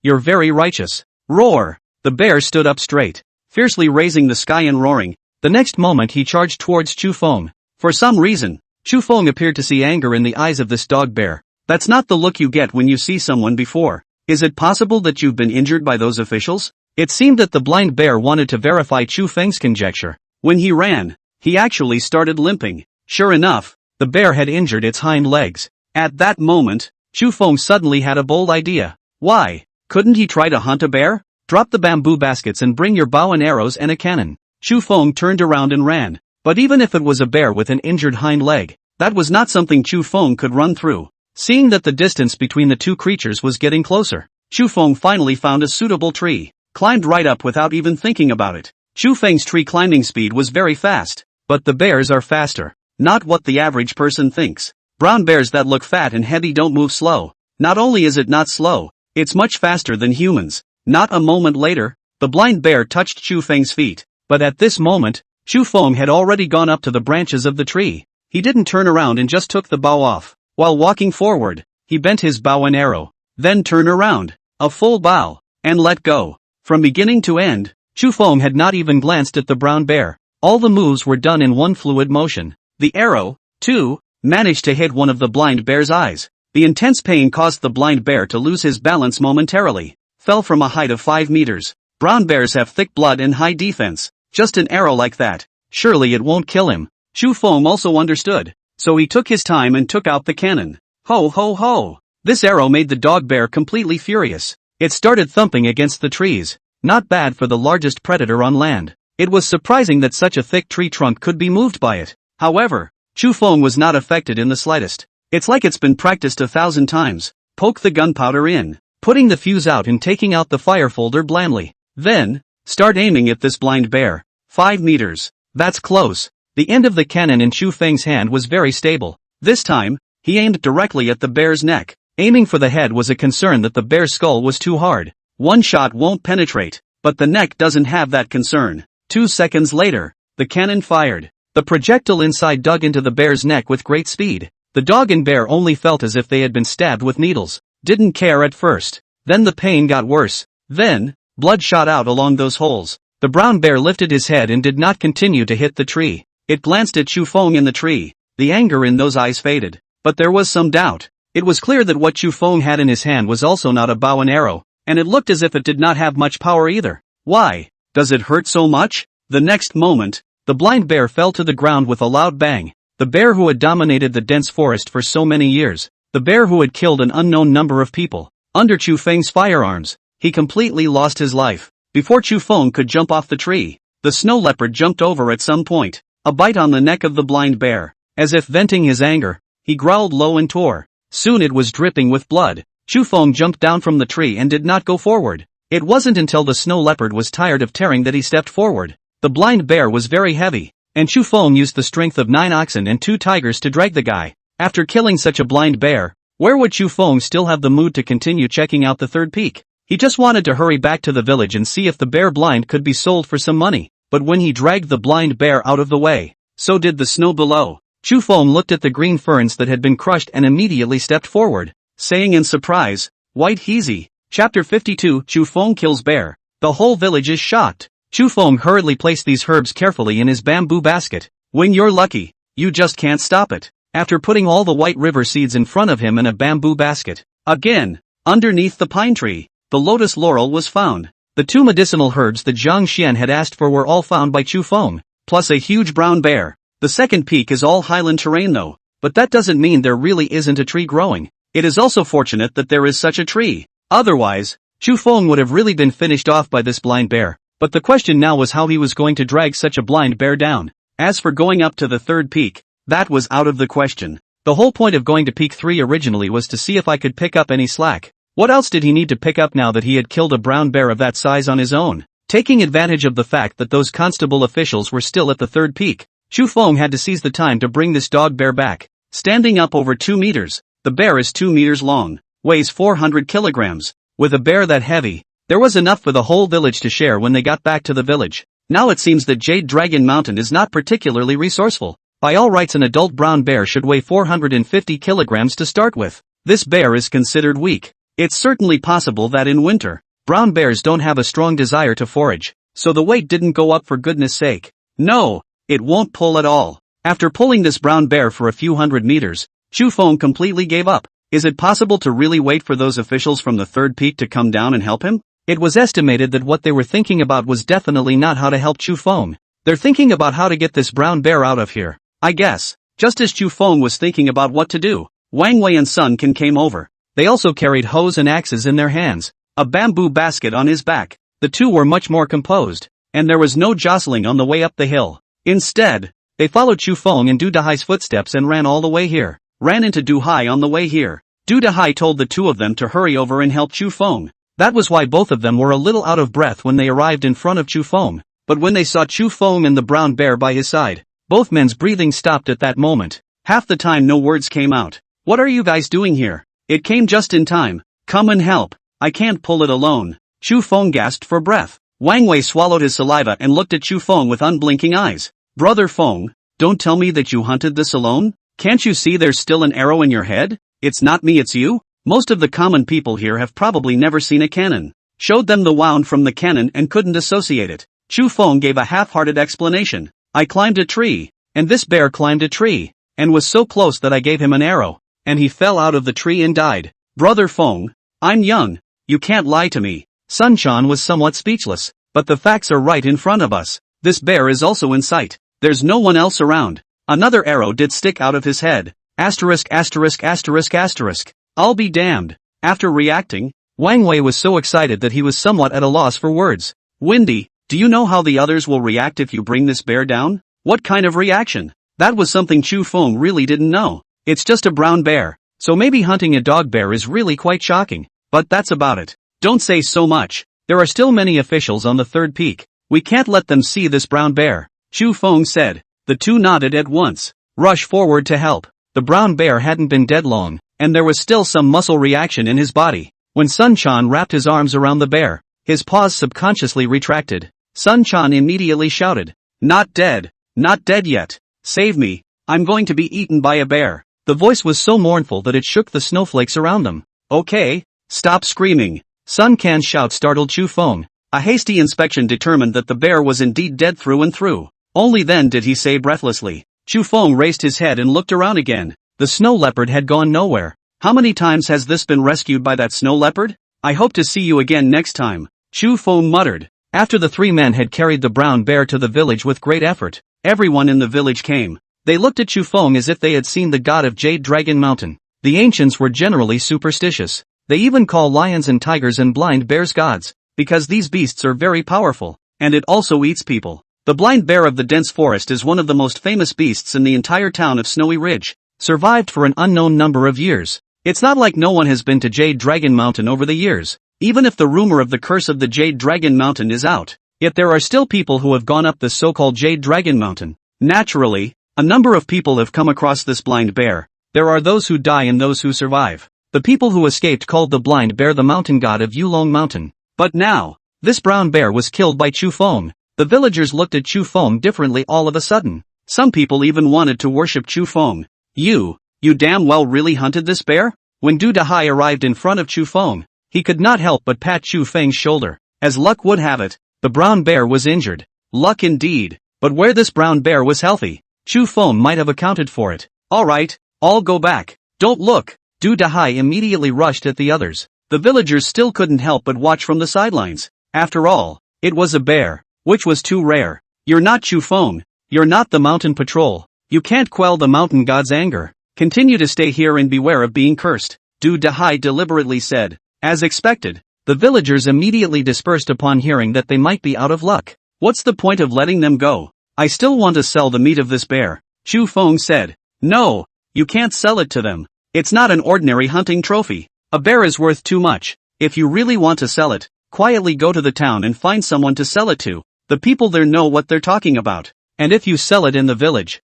you're very righteous. Roar. The bear stood up straight, fiercely raising the sky and roaring. The next moment he charged towards Chu Feng. For some reason, Chu Feng appeared to see anger in the eyes of this dog bear. That's not the look you get when you see someone before. Is it possible that you've been injured by those officials? It seemed that the blind bear wanted to verify Chu Feng's conjecture. When he ran, he actually started limping. Sure enough, the bear had injured its hind legs. At that moment, Chu Feng suddenly had a bold idea. Why? Couldn't he try to hunt a bear? Drop the bamboo baskets and bring your bow and arrows and a cannon. Chu Feng turned around and ran. But even if it was a bear with an injured hind leg, that was not something Chu Feng could run through. Seeing that the distance between the 2 creatures was getting closer, Chu Feng finally found a suitable tree, climbed right up without even thinking about it. Chu Feng's tree climbing speed was very fast, but the bears are faster. Not what the average person thinks. Brown bears that look fat and heavy don't move slow. Not only is it not slow, it's much faster than humans. Not a moment later, the blind bear touched Chu Feng's feet. But at this moment, Chu Feng had already gone up to the branches of the tree. He didn't turn around and just took the bow off. While walking forward, he bent his bow and arrow, then turned around, a full bow, and let go. From beginning to end, Chu Feng had not even glanced at the brown bear. All the moves were done in one fluid motion. The arrow, too, managed to hit one of the blind bear's eyes. The intense pain caused the blind bear to lose his balance momentarily. fell from a height of 5 meters. Brown bears have thick blood and high defense. Just an arrow like that. Surely it won't kill him. Chu Feng also understood. So he took his time and took out the cannon. Ho ho ho! This arrow made the dog bear completely furious. It started thumping against the trees. Not bad for the largest predator on land. It was surprising that such a thick tree trunk could be moved by it. However, Chu Feng was not affected in the slightest. It's like it's been practiced 1,000 times. Poke the gunpowder in, putting the fuse out and taking out the fire folder blandly. Then, start aiming at this blind bear. 5 meters. That's close. The end of the cannon in Chu Feng's hand was very stable. This time, he aimed directly at the bear's neck. Aiming for the head was a concern that the bear's skull was too hard. One shot won't penetrate, but the neck doesn't have that concern. 2 seconds later, the cannon fired. The projectile inside dug into the bear's neck with great speed. The dog and bear only felt as if they had been stabbed with needles. Didn't care at first. Then the pain got worse. Then, blood shot out along those holes. The brown bear lifted his head and did not continue to hit the tree. It glanced at Chu Feng in the tree. The anger in those eyes faded. But there was some doubt. It was clear that what Chu Feng had in his hand was also not a bow and arrow, and it looked as if it did not have much power either. Why? Does it hurt so much? The next moment, the blind bear fell to the ground with a loud bang. The bear who had dominated the dense forest for so many years. The bear who had killed an unknown number of people. Under Chu Feng's firearms, he completely lost his life. Before Chu Feng could jump off the tree, the snow leopard jumped over at some point. A bite on the neck of the blind bear. As if venting his anger, he growled low and tore. Soon it was dripping with blood. Chu Feng jumped down from the tree and did not go forward. It wasn't until the snow leopard was tired of tearing that he stepped forward. The blind bear was very heavy, and Chu Feng used the strength of 9 oxen and 2 tigers to drag the guy. After killing such a blind bear, where would Chu Feng still have the mood to continue checking out the third peak? He just wanted to hurry back to the village and see if the bear blind could be sold for some money. But when he dragged the blind bear out of the way, so did the snow below. Chu Feng looked at the green ferns that had been crushed and immediately stepped forward, saying in surprise, "White Heezy." Chapter 52 Chu Feng kills bear. The whole village is shocked. Chu Feng hurriedly placed these herbs carefully in his bamboo basket. When you're lucky, you just can't stop it. After putting all the white river seeds in front of him in a bamboo basket, again, underneath the pine tree, the lotus laurel was found. The 2 medicinal herbs that Zhang Xian had asked for were all found by Chu Feng, plus a huge brown bear. The second peak is all highland terrain though, but that doesn't mean there really isn't a tree growing. It is also fortunate that there is such a tree. Otherwise, Chu Feng would have really been finished off by this blind bear. But the question now was how he was going to drag such a blind bear down. As for going up to the third peak, that was out of the question. The whole point of going to peak 3 originally was to see if I could pick up any slack. What else did he need to pick up now that he had killed a brown bear of that size on his own? Taking advantage of the fact that those constable officials were still at the third peak, Chu Feng had to seize the time to bring this dog bear back. Standing up over 2 meters, the bear is 2 meters long, weighs 400 kilograms. With a bear that heavy, there was enough for the whole village to share when they got back to the village. Now it seems that Jade Dragon Mountain is not particularly resourceful. By all rights an adult brown bear should weigh 450 kilograms to start with. This bear is considered weak. It's certainly possible that in winter, brown bears don't have a strong desire to forage, so the weight didn't go up for goodness sake. No, it won't pull at all. After pulling this brown bear for a few hundred meters, Chu Feng completely gave up. Is it possible to really wait for those officials from the third peak to come down and help him? It was estimated that what they were thinking about was definitely not how to help Chu Feng. They're thinking about how to get this brown bear out of here, I guess. Just as Chu Feng was thinking about what to do, Wang Wei and Sun Can came over. They also carried hoes and axes in their hands, a bamboo basket on his back. The two were much more composed, and there was no jostling on the way up the hill. Instead, they followed Chu Feng in Du Dahai's footsteps and ran all the way here. Ran into Du Hai on the way here. Du Dahai told the two of them to hurry over and help Chu Feng. That was why both of them were a little out of breath when they arrived in front of Chu Feng. But when they saw Chu Feng and the brown bear by his side, both men's breathing stopped at that moment. Half the time no words came out. What are you guys doing here? It came just in time. Come and help. I can't pull it alone. Chu Feng gasped for breath. Wang Wei swallowed his saliva and looked at Chu Feng with unblinking eyes. Brother Feng, don't tell me that you hunted this alone? Can't you see there's still an arrow in your head? It's not me, it's you? Most of the common people here have probably never seen a cannon. Showed them the wound from the cannon and couldn't associate it. Chu Feng gave a half-hearted explanation. I climbed a tree, and this bear climbed a tree, and was so close that I gave him an arrow, and he fell out of the tree and died. Brother Feng, I'm young. You can't lie to me. Sun Quan was somewhat speechless. But the facts are right in front of us. This bear is also in sight. There's no one else around. Another arrow did stick out of his head. Asterisk asterisk asterisk asterisk. I'll be damned. After reacting, Wang Wei was so excited that he was somewhat at a loss for words. Windy, do you know how the others will react if you bring this bear down? What kind of reaction? That was something Chu Feng really didn't know. It's just a brown bear, so maybe hunting a dog bear is really quite shocking. But that's about it. Don't say so much. There are still many officials on the third peak. We can't let them see this brown bear, Chu Feng said. The two nodded at once. Rush forward to help. The brown bear hadn't been dead long, and there was still some muscle reaction in his body. When Sun Quan wrapped his arms around the bear, his paws subconsciously retracted. Sun Quan immediately shouted, "Not dead. Not dead yet. Save me. I'm going to be eaten by a bear." The voice was so mournful that it shook the snowflakes around them. "Okay, stop screaming." Sun Can's shout startled Chu Feng. A hasty inspection determined that the bear was indeed dead through and through. Only then did he say breathlessly. Chu Feng raised his head and looked around again. The snow leopard had gone nowhere. How many times has this been rescued by that snow leopard? I hope to see you again next time, Chu Feng muttered. After the three men had carried the brown bear to the village with great effort, everyone in the village came. They looked at Chu Feng as if they had seen the god of Jade Dragon Mountain. The ancients were generally superstitious. They even call lions and tigers and blind bears gods, because these beasts are very powerful, and it also eats people. The blind bear of the dense forest is one of the most famous beasts in the entire town of Snowy Ridge, survived for an unknown number of years. It's not like no one has been to Jade Dragon Mountain over the years, even if the rumor of the curse of the Jade Dragon Mountain is out. Yet there are still people who have gone up the so-called Jade Dragon Mountain. Naturally, a number of people have come across this blind bear. There are those who die and those who survive. The people who escaped called the blind bear the mountain god of Yulong Mountain. But now, this brown bear was killed by Chu Feng. The villagers looked at Chu Feng differently all of a sudden. Some people even wanted to worship Chu Feng. You damn well really hunted this bear? When Du Dahai arrived in front of Chu Feng, he could not help but pat Chu Feng's shoulder. As luck would have it, the brown bear was injured. Luck indeed. But where this brown bear was healthy, Chu Feng might have accounted for it. Alright, I'll go back. Don't look. Du Dahai immediately rushed at the others. The villagers still couldn't help but watch from the sidelines. After all, it was a bear, which was too rare. You're not Chu Feng. You're not the mountain patrol. You can't quell the mountain god's anger. Continue to stay here and beware of being cursed, Du Dahai deliberately said. As expected, the villagers immediately dispersed upon hearing that they might be out of luck. What's the point of letting them go? I still want to sell the meat of this bear, Chu Feng said. No, you can't sell it to them. It's not an ordinary hunting trophy. A bear is worth too much. If you really want to sell it, quietly go to the town and find someone to sell it to. The people there know what they're talking about. And if you sell it in the village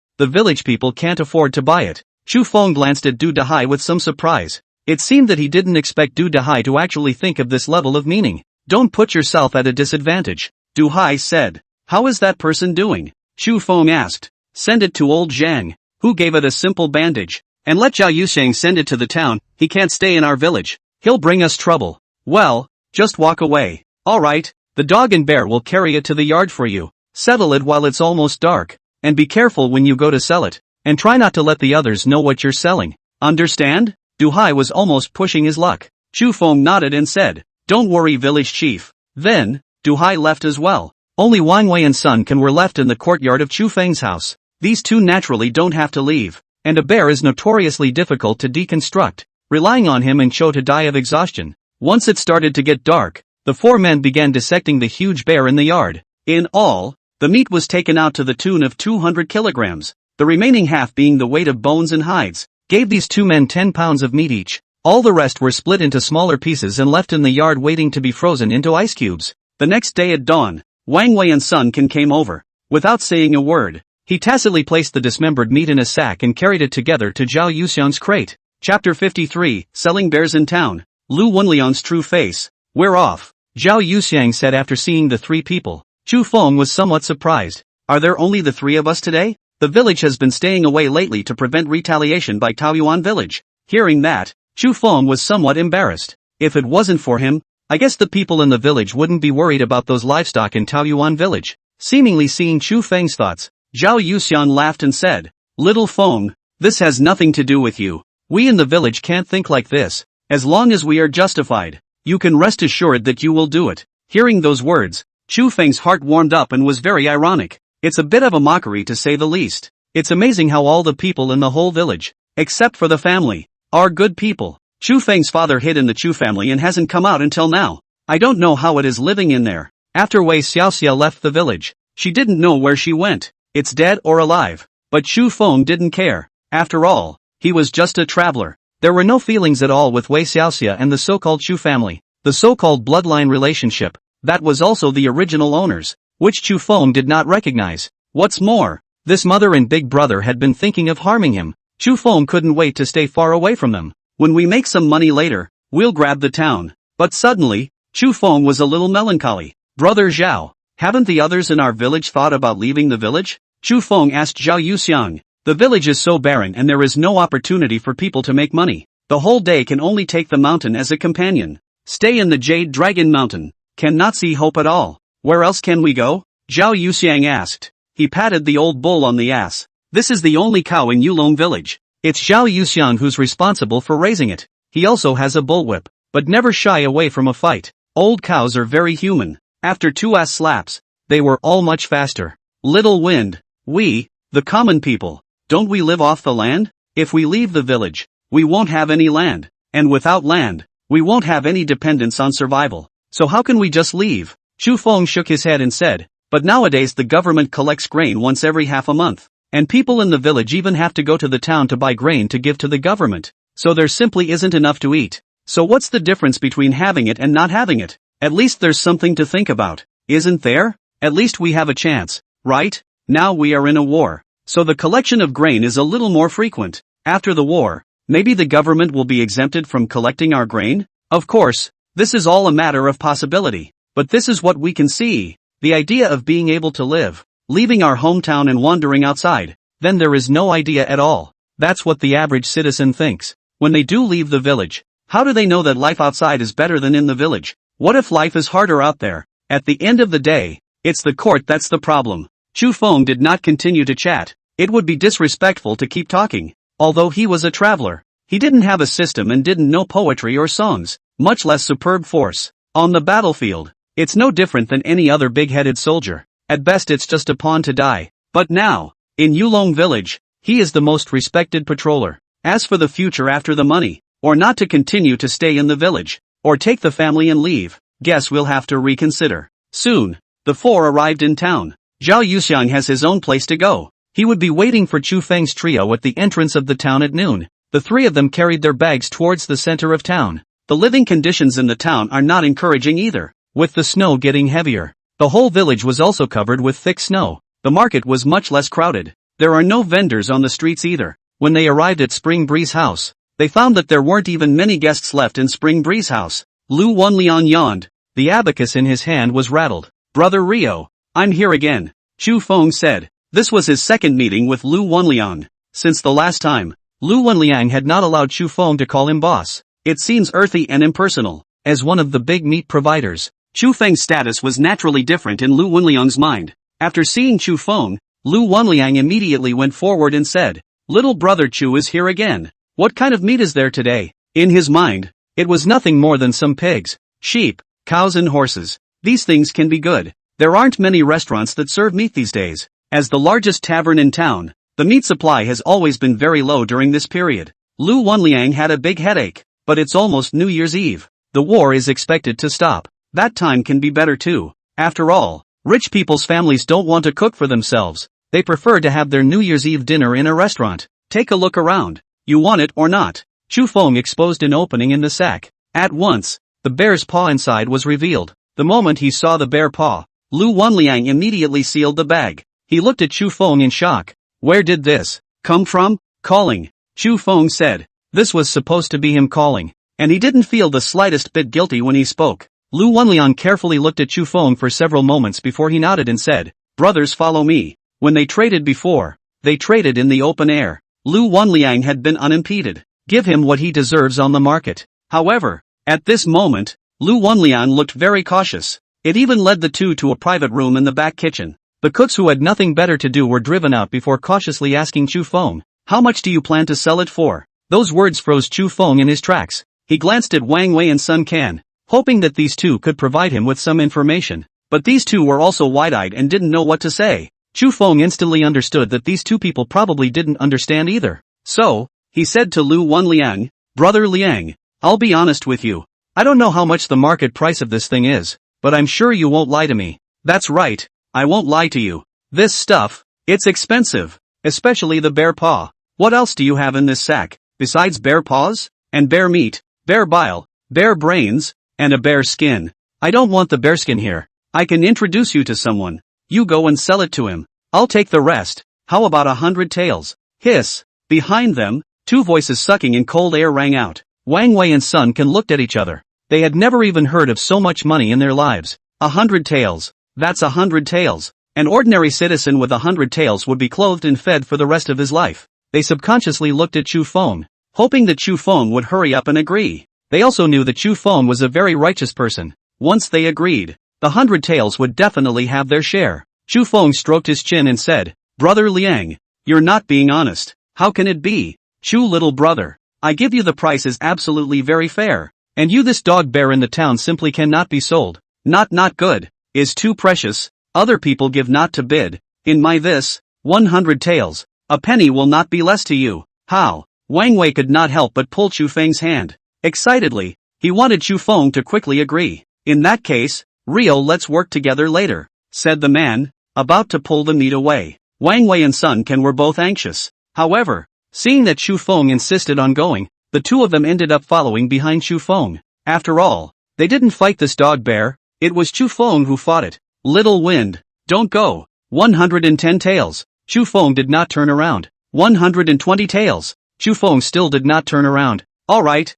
people can't afford to buy it. Chu Feng glanced at Du Dahai with some surprise. It seemed that he didn't expect Du Dahai to actually think of this level of meaning. Don't put yourself at a disadvantage, Du Dahai said. How is that person doing? Chu Feng asked. Send it to old Zhang, who gave it a simple bandage. And let Zhao Yusheng send it to the town. He can't stay in our village. He'll bring us trouble. Well, just walk away. Alright, the dog and bear will carry it to the yard for you. Settle it while it's almost dark. And be careful when you go to sell it. And try not to let the others know what you're selling. Understand? Du Hai was almost pushing his luck. Chu Feng nodded and said, Don't worry, village chief. Then, Du Hai left as well. Only Wang Wei and Sun Can were left in the courtyard of Chu Feng's house. These two naturally don't have to leave. And a bear is notoriously difficult to deconstruct, relying on him and Cho to die of exhaustion. Once it started to get dark, the four men began dissecting the huge bear in the yard. In all, the meat was taken out to the tune of 200 kilograms, the remaining half being the weight of bones and hides, gave these two men 10 pounds of meat each. All the rest were split into smaller pieces and left in the yard waiting to be frozen into ice cubes. The next day at dawn, Wang Wei and Sun Can came over. Without saying a word, he tacitly placed the dismembered meat in a sack and carried it together to Zhao Yuxiang's crate. Chapter 53, Selling Bears in Town. Lu Wenliang's true face. We're off, Zhao Yuxiang said after seeing the three people. Chu Feng was somewhat surprised. Are there only the three of us today? The village has been staying away lately to prevent retaliation by Taoyuan village. Hearing that, Chu Feng was somewhat embarrassed. If it wasn't for him, I guess the people in the village wouldn't be worried about those livestock in Taoyuan village. Seemingly seeing Chu Feng's thoughts, Zhao Yuxiang laughed and said, Little Feng, this has nothing to do with you. We in the village can't think like this. As long as we are justified, You can rest assured that you will do it. Hearing those words, Chu Feng's heart warmed up and was very ironic. It's a bit of a mockery to say the least. It's amazing how all the people in the whole village, except for the family, are good people. Chu Feng's father hid in the Chu family and hasn't come out until now. I don't know how it is living in there. After Wei Xiaoxia left the village, she didn't know where she went. It's dead or alive. But Chu Feng didn't care. After all, he was just a traveler. There were no feelings at all with Wei Xiaoxia and the so-called Chu family. The so-called bloodline relationship, that was also the original owners, which Chu Feng did not recognize. What's more, this mother and big brother had been thinking of harming him. Chu Feng couldn't wait to stay far away from them. When we make some money later, we'll grab the town. But suddenly, Chu Feng was a little melancholy. Brother Zhao, haven't the others in our village thought about leaving the village? Chu Feng asked Zhao Yuxiang. The village is so barren and there is no opportunity for people to make money. The whole day can only take the mountain as a companion. Stay in the Jade Dragon Mountain. Cannot see hope at all. Where else can we go? Zhao Yuxiang asked. He patted the old bull on the ass. This is the only cow in Yulong village. It's Zhao Yuxiang who's responsible for raising it. He also has a bullwhip, but never shy away from a fight. Old cows are very human. After 2 ass slaps, they were all much faster. Little wind. We, the common people, don't we live off the land? If we leave the village, we won't have any land. And without land, we won't have any dependence on survival. So how can we just leave? Chu Feng shook his head and said, but nowadays the government collects grain once every half a month. And people in the village even have to go to the town to buy grain to give to the government. So there simply isn't enough to eat. So what's the difference between having it and not having it? At least there's something to think about, isn't there? At least we have a chance, right? Now we are in a war. So the collection of grain is a little more frequent. After the war, maybe the government will be exempted from collecting our grain? Of course, this is all a matter of possibility. But this is what we can see. The idea of being able to live, leaving our hometown and wandering outside, then there is no idea at all. That's what the average citizen thinks. When they do leave the village, how do they know that life outside is better than in the village? What if life is harder out there? At the end of the day, it's the court that's the problem. Chu Feng did not continue to chat. It would be disrespectful to keep talking. Although he was a traveler, he didn't have a system and didn't know poetry or songs, much less superb force. On the battlefield, it's no different than any other big-headed soldier. At best it's just a pawn to die. But now, in Yulong village, he is the most respected patroller. As for the future after the money, or not to continue to stay in the village, or take the family and leave, guess we'll have to reconsider. Soon, the 4 arrived in town. Zhao Yuxiang has his own place to go. He would be waiting for Chu Feng's trio at the entrance of the town at noon. The 3 of them carried their bags towards the center of town. The living conditions in the town are not encouraging either. With the snow getting heavier, the whole village was also covered with thick snow. The market was much less crowded. There are no vendors on the streets either. When they arrived at Spring Breeze House, they found that there weren't even many guests left in Spring Breeze House. Lu Wenliang yawned. The abacus in his hand was rattled. Brother Rio, I'm here again, Chu Feng said. This was his second meeting with Lu Wenliang. Since the last time, Lu Wenliang had not allowed Chu Feng to call him boss. It seems earthy and impersonal. As one of the big meat providers, Chu Feng's status was naturally different in Lu Wenliang's mind. After seeing Chu Feng, Lu Wenliang immediately went forward and said, Little brother Chu is here again. What kind of meat is there today? In his mind, it was nothing more than some pigs, sheep, cows and horses. These things can be good. There aren't many restaurants that serve meat these days. As the largest tavern in town, the meat supply has always been very low during this period. Lu Wenliang had a big headache, but it's almost New Year's Eve. The war is expected to stop. That time can be better too. After all, rich people's families don't want to cook for themselves. They prefer to have their New Year's Eve dinner in a restaurant. Take a look around. You want it or not? Chu Feng exposed an opening in the sack. At once, the bear's paw inside was revealed. The moment he saw the bare paw, Lu Wenliang immediately sealed the bag. He looked at Chu Feng in shock. Where did this come from? Calling, Chu Feng said. This was supposed to be him calling, and he didn't feel the slightest bit guilty when he spoke. Lu Wenliang carefully looked at Chu Feng for several moments before he nodded and said, Brothers, follow me. When they traded before, they traded in the open air. Lu Wenliang had been unimpeded. Give him what he deserves on the market. However, at this moment, Lu Wenliang looked very cautious. It even led the two to a private room in the back kitchen. The cooks who had nothing better to do were driven out before cautiously asking Chu Feng, How much do you plan to sell it for? Those words froze Chu Feng in his tracks. He glanced at Wang Wei and Sun Can. hoping that these two could provide him with some information. But these two were also wide-eyed and didn't know what to say. Chu Feng instantly understood that these two people probably didn't understand either. So, he said to Lu Wenliang, "Brother Liang, I'll be honest with you. I don't know how much the market price of this thing is, but I'm sure you won't lie to me." "That's right, I won't lie to you. This stuff, it's expensive. Especially the bear paw. What else do you have in this sack, besides bear paws? And bear meat, bear bile, bear brains, and a bear skin?" "I don't want the bear skin here. I can introduce you to someone. You go and sell it to him. I'll take the rest. How about 100 taels?" Hiss. Behind them, two voices sucking in cold air rang out. Wang Wei and Sun Can looked at each other. They had never even heard of so much money in their lives. 100 taels. That's 100 taels. An ordinary citizen with 100 taels would be clothed and fed for the rest of his life. They subconsciously looked at Chu Feng, hoping that Chu Feng would hurry up and agree. They also knew that Chu Feng was a very righteous person. Once they agreed, the 100 taels would definitely have their share. Chu Feng stroked his chin and said, "Brother Liang, you're not being honest. How can it be? Chu little brother, I give you the price is absolutely very fair. And you this dog bear in the town simply cannot be sold. Not good. Is too precious. Other people give not to bid. In my this, 100 taels. A penny will not be less to you." How? Wang Wei could not help but pull Chu Feng's hand. Excitedly, he wanted Chu Feng to quickly agree. "In that case, Rio, let's work together later," said the man, about to pull the meat away. Wang Wei and Sun Can were both anxious. However, seeing that Chu Feng insisted on going, the two of them ended up following behind Chu Feng. After all, they didn't fight this dog bear, it was Chu Feng who fought it. "Little wind, don't go." 110 taels. Chu Feng did not turn around. 120 taels. Chu Feng still did not turn around. Alright,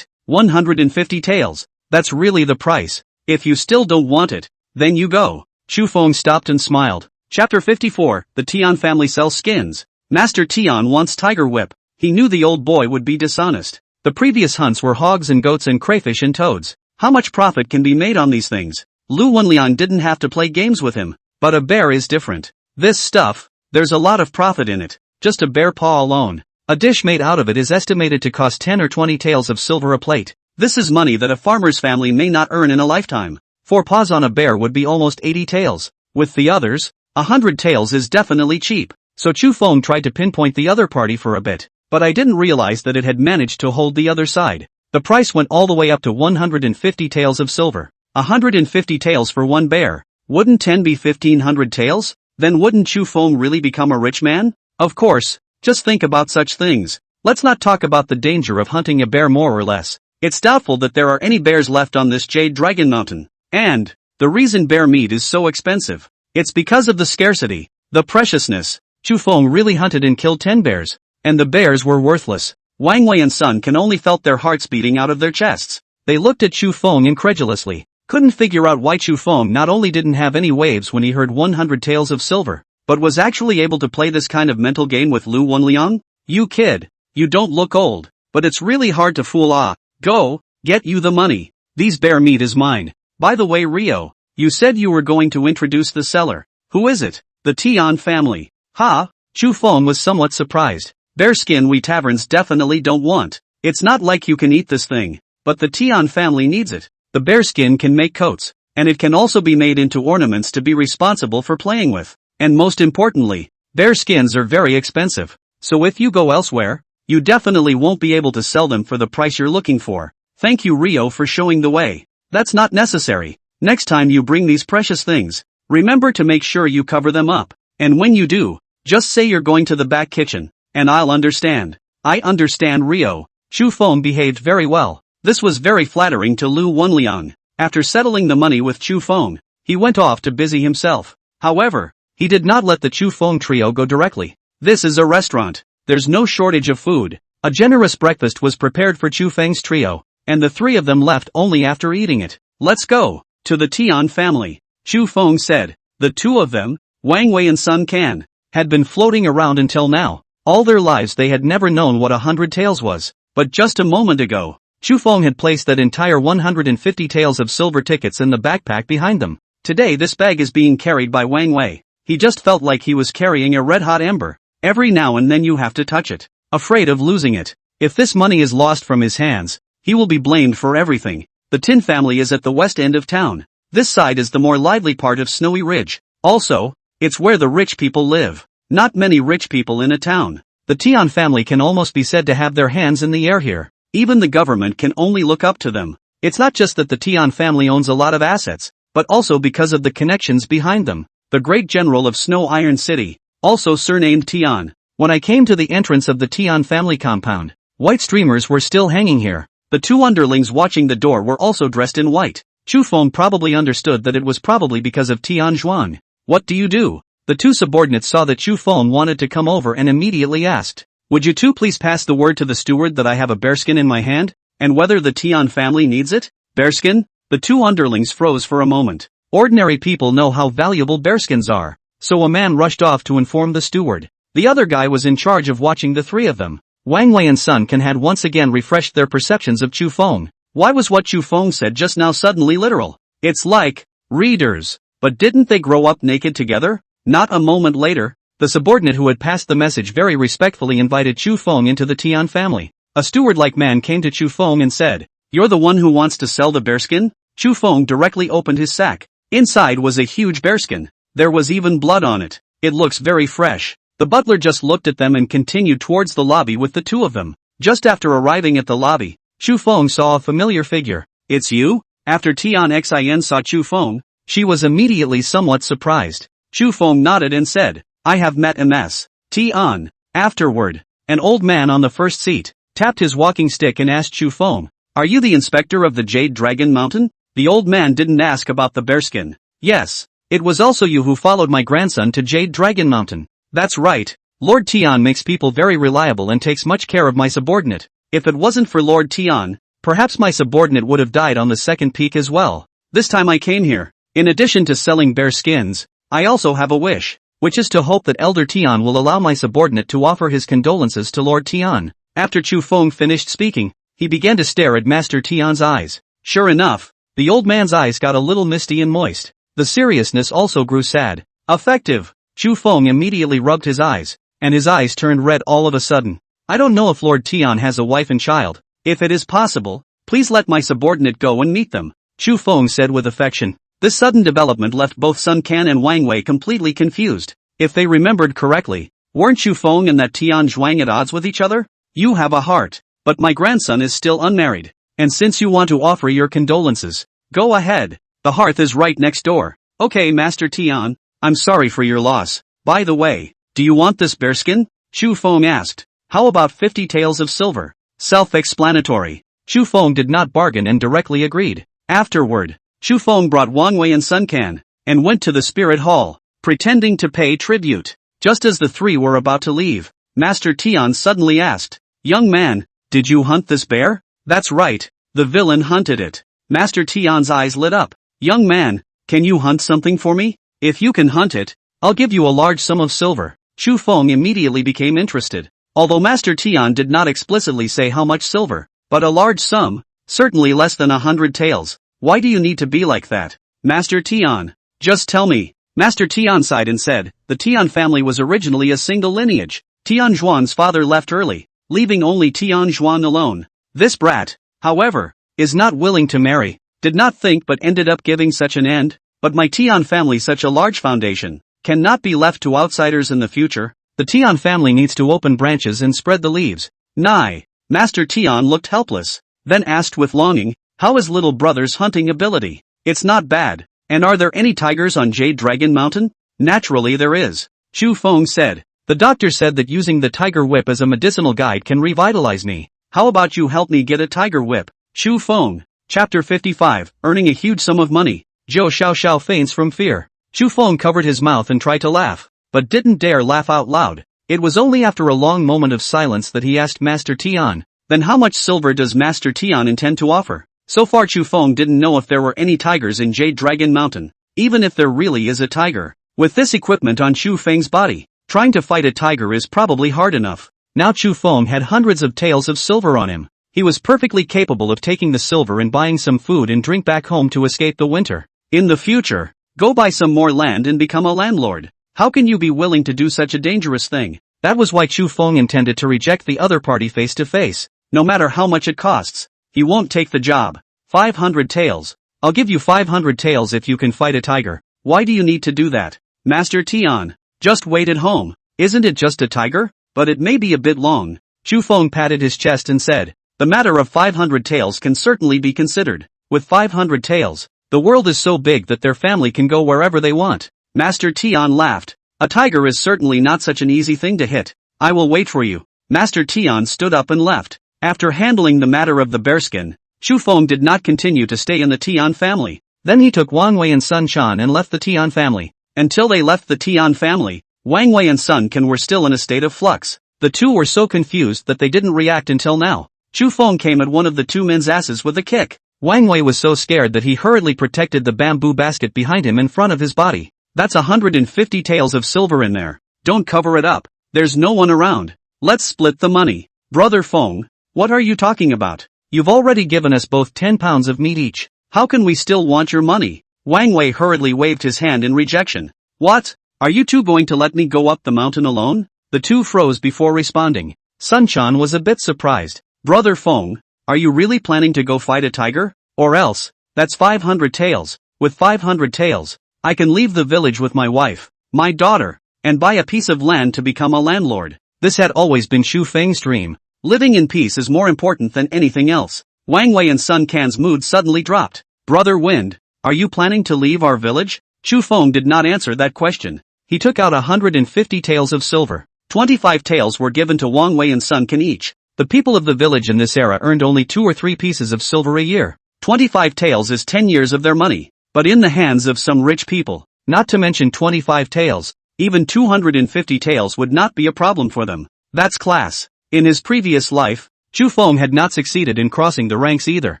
150 taels. That's really the price. If you still don't want it, then you go. Chu Feng stopped and smiled. Chapter 54, The Tian family sells skins. Master Tian wants tiger whip. He knew the old boy would be dishonest. The previous hunts were hogs and goats and crayfish and toads. How much profit can be made on these things? Lu Wenliang didn't have to play games with him. But a bear is different. This stuff, there's a lot of profit in it. Just a bear paw alone. A dish made out of it is estimated to cost 10 or 20 taels of silver a plate. This is money that a farmer's family may not earn in a lifetime. 4 paws on a bear would be almost 80 taels. With the others, 100 taels is definitely cheap. So Chu Feng tried to pinpoint the other party for a bit, but I didn't realize that it had managed to hold the other side. The price went all the way up to 150 taels of silver. 150 taels for one bear. Wouldn't 10 be 1500 taels? Then wouldn't Chu Feng really become a rich man? Of course, just think about such things. Let's not talk about the danger of hunting a bear more or less. It's doubtful that there are any bears left on this Jade Dragon Mountain. And, the reason bear meat is so expensive. It's because of the scarcity, the preciousness. Chu Feng really hunted and killed 10 bears, and the bears were worthless. Wang Wei and Sun Can only felt their hearts beating out of their chests. They looked at Chu Feng incredulously, couldn't figure out why Chu Feng not only didn't have any waves when he heard 100 taels of silver, but was actually able to play this kind of mental game with Lu Wenliang. "You kid, you don't look old, but it's really hard to fool Go, get you the money. These bear meat is mine. By the way Rio, you said you were going to introduce the seller. Who is it?" "The Tian family." "Ha?" Chu Feng was somewhat surprised. "Bear skin we taverns definitely don't want. It's not like you can eat this thing, but the Tian family needs it. The bear skin can make coats, and it can also be made into ornaments to be responsible for playing with. And most importantly, bear skins are very expensive. So if you go elsewhere, you definitely won't be able to sell them for the price you're looking for. Thank you Rio for showing the way. That's not necessary. Next time you bring these precious things, remember to make sure you cover them up. And when you do, just say you're going to the back kitchen, and I'll understand." "I understand Rio." Chu Feng behaved very well. This was very flattering to Lu Wenliang. After settling the money with Chu Feng, he went off to busy himself. However, he did not let the Chu Feng trio go directly. This is a restaurant. There's no shortage of food. A generous breakfast was prepared for Chu Feng's trio, and the three of them left only after eating it. "Let's go to the Tian family," Chu Feng said. The two of them, Wang Wei and Sun Can, had been floating around until now. All their lives they had never known what 100 taels was. But just a moment ago, Chu Feng had placed that entire 150 taels of silver tickets in the backpack behind them. Today this bag is being carried by Wang Wei. He just felt like he was carrying a red-hot ember. Every now and then you have to touch it, afraid of losing it. If this money is lost from his hands, he will be blamed for everything. The Tin family is at the west end of town. This side is the more lively part of Snowy Ridge. Also, it's where the rich people live. Not many rich people in a town. The Tian family can almost be said to have their hands in the air here. Even the government can only look up to them. It's not just that the Tian family owns a lot of assets, but also because of the connections behind them. The great general of Snow Iron City, also surnamed Tian. When I came to the entrance of the Tian family compound, white streamers were still hanging here. The two underlings watching the door were also dressed in white. Chu Feng probably understood that it was probably because of Tian Zhuang. What do you do? The two subordinates saw that Chu Feng wanted to come over and immediately asked, would you two please pass the word to the steward that I have a bearskin in my hand, and whether the Tian family needs it? Bearskin? The two underlings froze for a moment. Ordinary people know how valuable bearskins are, so a man rushed off to inform the steward. The other guy was in charge of watching the three of them. Wang Wei and Sun Can had once again refreshed their perceptions of Chu Feng. Why was what Chu Feng said just now suddenly literal? It's like, readers. But didn't they grow up naked together? Not a moment later, the subordinate who had passed the message very respectfully invited Chu Feng into the Tian family. A steward-like man came to Chu Feng and said, you're the one who wants to sell the bearskin? Chu Feng directly opened his sack. Inside was a huge bearskin. There was even blood on it. It looks very fresh. The butler just looked at them and continued towards the lobby with the two of them. Just after arriving at the lobby, Chu Feng saw a familiar figure. It's you? After Tian Xin saw Chu Feng, she was immediately somewhat surprised. Chu Feng nodded and said, I have met Ms. Tian. Afterward, an old man on the first seat tapped his walking stick and asked Chu Feng, are you the inspector of the Jade Dragon Mountain? The old man didn't ask about the bearskin. Yes, it was also you who followed my grandson to Jade Dragon Mountain. That's right. Lord Tian makes people very reliable and takes much care of my subordinate. If it wasn't for Lord Tian, perhaps my subordinate would have died on the second peak as well. This time I came here. In addition to selling bear skins, I also have a wish, which is to hope that Elder Tian will allow my subordinate to offer his condolences to Lord Tian. After Chu Feng finished speaking, he began to stare at Master Tian's eyes. Sure enough, the old man's eyes got a little misty and moist. The seriousness also grew sad. Effective. Chu Feng immediately rubbed his eyes, and his eyes turned red all of a sudden. I don't know if Lord Tian has a wife and child. If it is possible, please let my subordinate go and meet them, Chu Feng said with affection. This sudden development left both Sun Can and Wang Wei completely confused. If they remembered correctly, weren't Chu Feng and that Tian Zhuang at odds with each other? You have a heart, but my grandson is still unmarried. And since you want to offer your condolences, go ahead. The hearth is right next door. Okay, Master Tian, I'm sorry for your loss. By the way, do you want this bearskin? Chu Feng asked. How about 50 taels of silver? Self-explanatory. Chu Feng did not bargain and directly agreed. Afterward, Chu Feng brought Wang Wei and Sun Can, and went to the spirit hall, pretending to pay tribute. Just as the three were about to leave, Master Tian suddenly asked, young man, did you hunt this bear? That's right, the villain hunted it. Master Tian's eyes lit up. Young man, can you hunt something for me? If you can hunt it, I'll give you a large sum of silver. Chu Feng immediately became interested. Although Master Tian did not explicitly say how much silver, but a large sum, certainly less than 100 taels. Why do you need to be like that, Master Tian? Just tell me. Master Tian sighed and said, the Tian family was originally a single lineage. Tian Zhuan's father left early, leaving only Tian Zhuan alone. This brat, however, is not willing to marry. Did not think but ended up giving such an end. But my Tian family, such a large foundation, cannot be left to outsiders in the future. The Tian family needs to open branches and spread the leaves. Nigh. Master Tian looked helpless, then asked with longing, how is little brother's hunting ability? It's not bad. And are there any tigers on Jade Dragon Mountain? Naturally there is. Chu Feng said. The doctor said that using the tiger whip as a medicinal guide can revitalize me. How about you help me get a tiger whip? Chu Feng. Chapter 55, earning a huge sum of money. Zhou Xiao faints from fear. Chu Feng covered his mouth and tried to laugh, but didn't dare laugh out loud. It was only after a long moment of silence that he asked Master Tian, then how much silver does Master Tian intend to offer? So far Chu Feng didn't know if there were any tigers in Jade Dragon Mountain, even if there really is a tiger. With this equipment on Chu Feng's body, trying to fight a tiger is probably hard enough. Now Chu Feng had hundreds of taels of silver on him. He was perfectly capable of taking the silver and buying some food and drink back home to escape the winter. In the future, go buy some more land and become a landlord. How can you be willing to do such a dangerous thing? That was why Chu Feng intended to reject the other party face to face. No matter how much it costs, he won't take the job. 500 taels. I'll give you 500 taels if you can fight a tiger. Why do you need to do that, Master Tian? Just wait at home. Isn't it just a tiger? But it may be a bit long. Chu Feng patted his chest and said, the matter of 500 taels can certainly be considered. With 500 taels, the world is so big that their family can go wherever they want. Master Tian laughed. A tiger is certainly not such an easy thing to hit. I will wait for you. Master Tian stood up and left. After handling the matter of the bearskin, Chu Feng did not continue to stay in the Tian family. Then he took Wang Wei and Sun Quan and left the Tian family. Until they left the Tian family, Wang Wei and Sun Quan were still in a state of flux. The two were so confused that they didn't react until now. Chu Feng came at one of the two men's asses with a kick. Wang Wei was so scared that he hurriedly protected the bamboo basket behind him in front of his body. That's 150 taels of silver in there. Don't cover it up. There's no one around. Let's split the money. Brother Feng, what are you talking about? You've already given us both 10 pounds of meat each. How can we still want your money? Wang Wei hurriedly waved his hand in rejection. What? Are you two going to let me go up the mountain alone? The two froze before responding. Sun Quan was a bit surprised. Brother Feng, are you really planning to go fight a tiger? Or else, that's 500 taels. With 500 taels, I can leave the village with my wife, my daughter, and buy a piece of land to become a landlord. This had always been Chu Feng's dream. Living in peace is more important than anything else. Wang Wei and Sun Can's mood suddenly dropped. Brother Wind, are you planning to leave our village? Chu Feng did not answer that question. He took out 150 taels of silver. 25 taels were given to Wang Wei and Sun Can each. The people of the village in this era earned only 2 or 3 pieces of silver a year. 25 taels is 10 years of their money. But in the hands of some rich people, not to mention 25 taels, even 250 taels would not be a problem for them. That's class. In his previous life, Chu Feng had not succeeded in crossing the ranks either.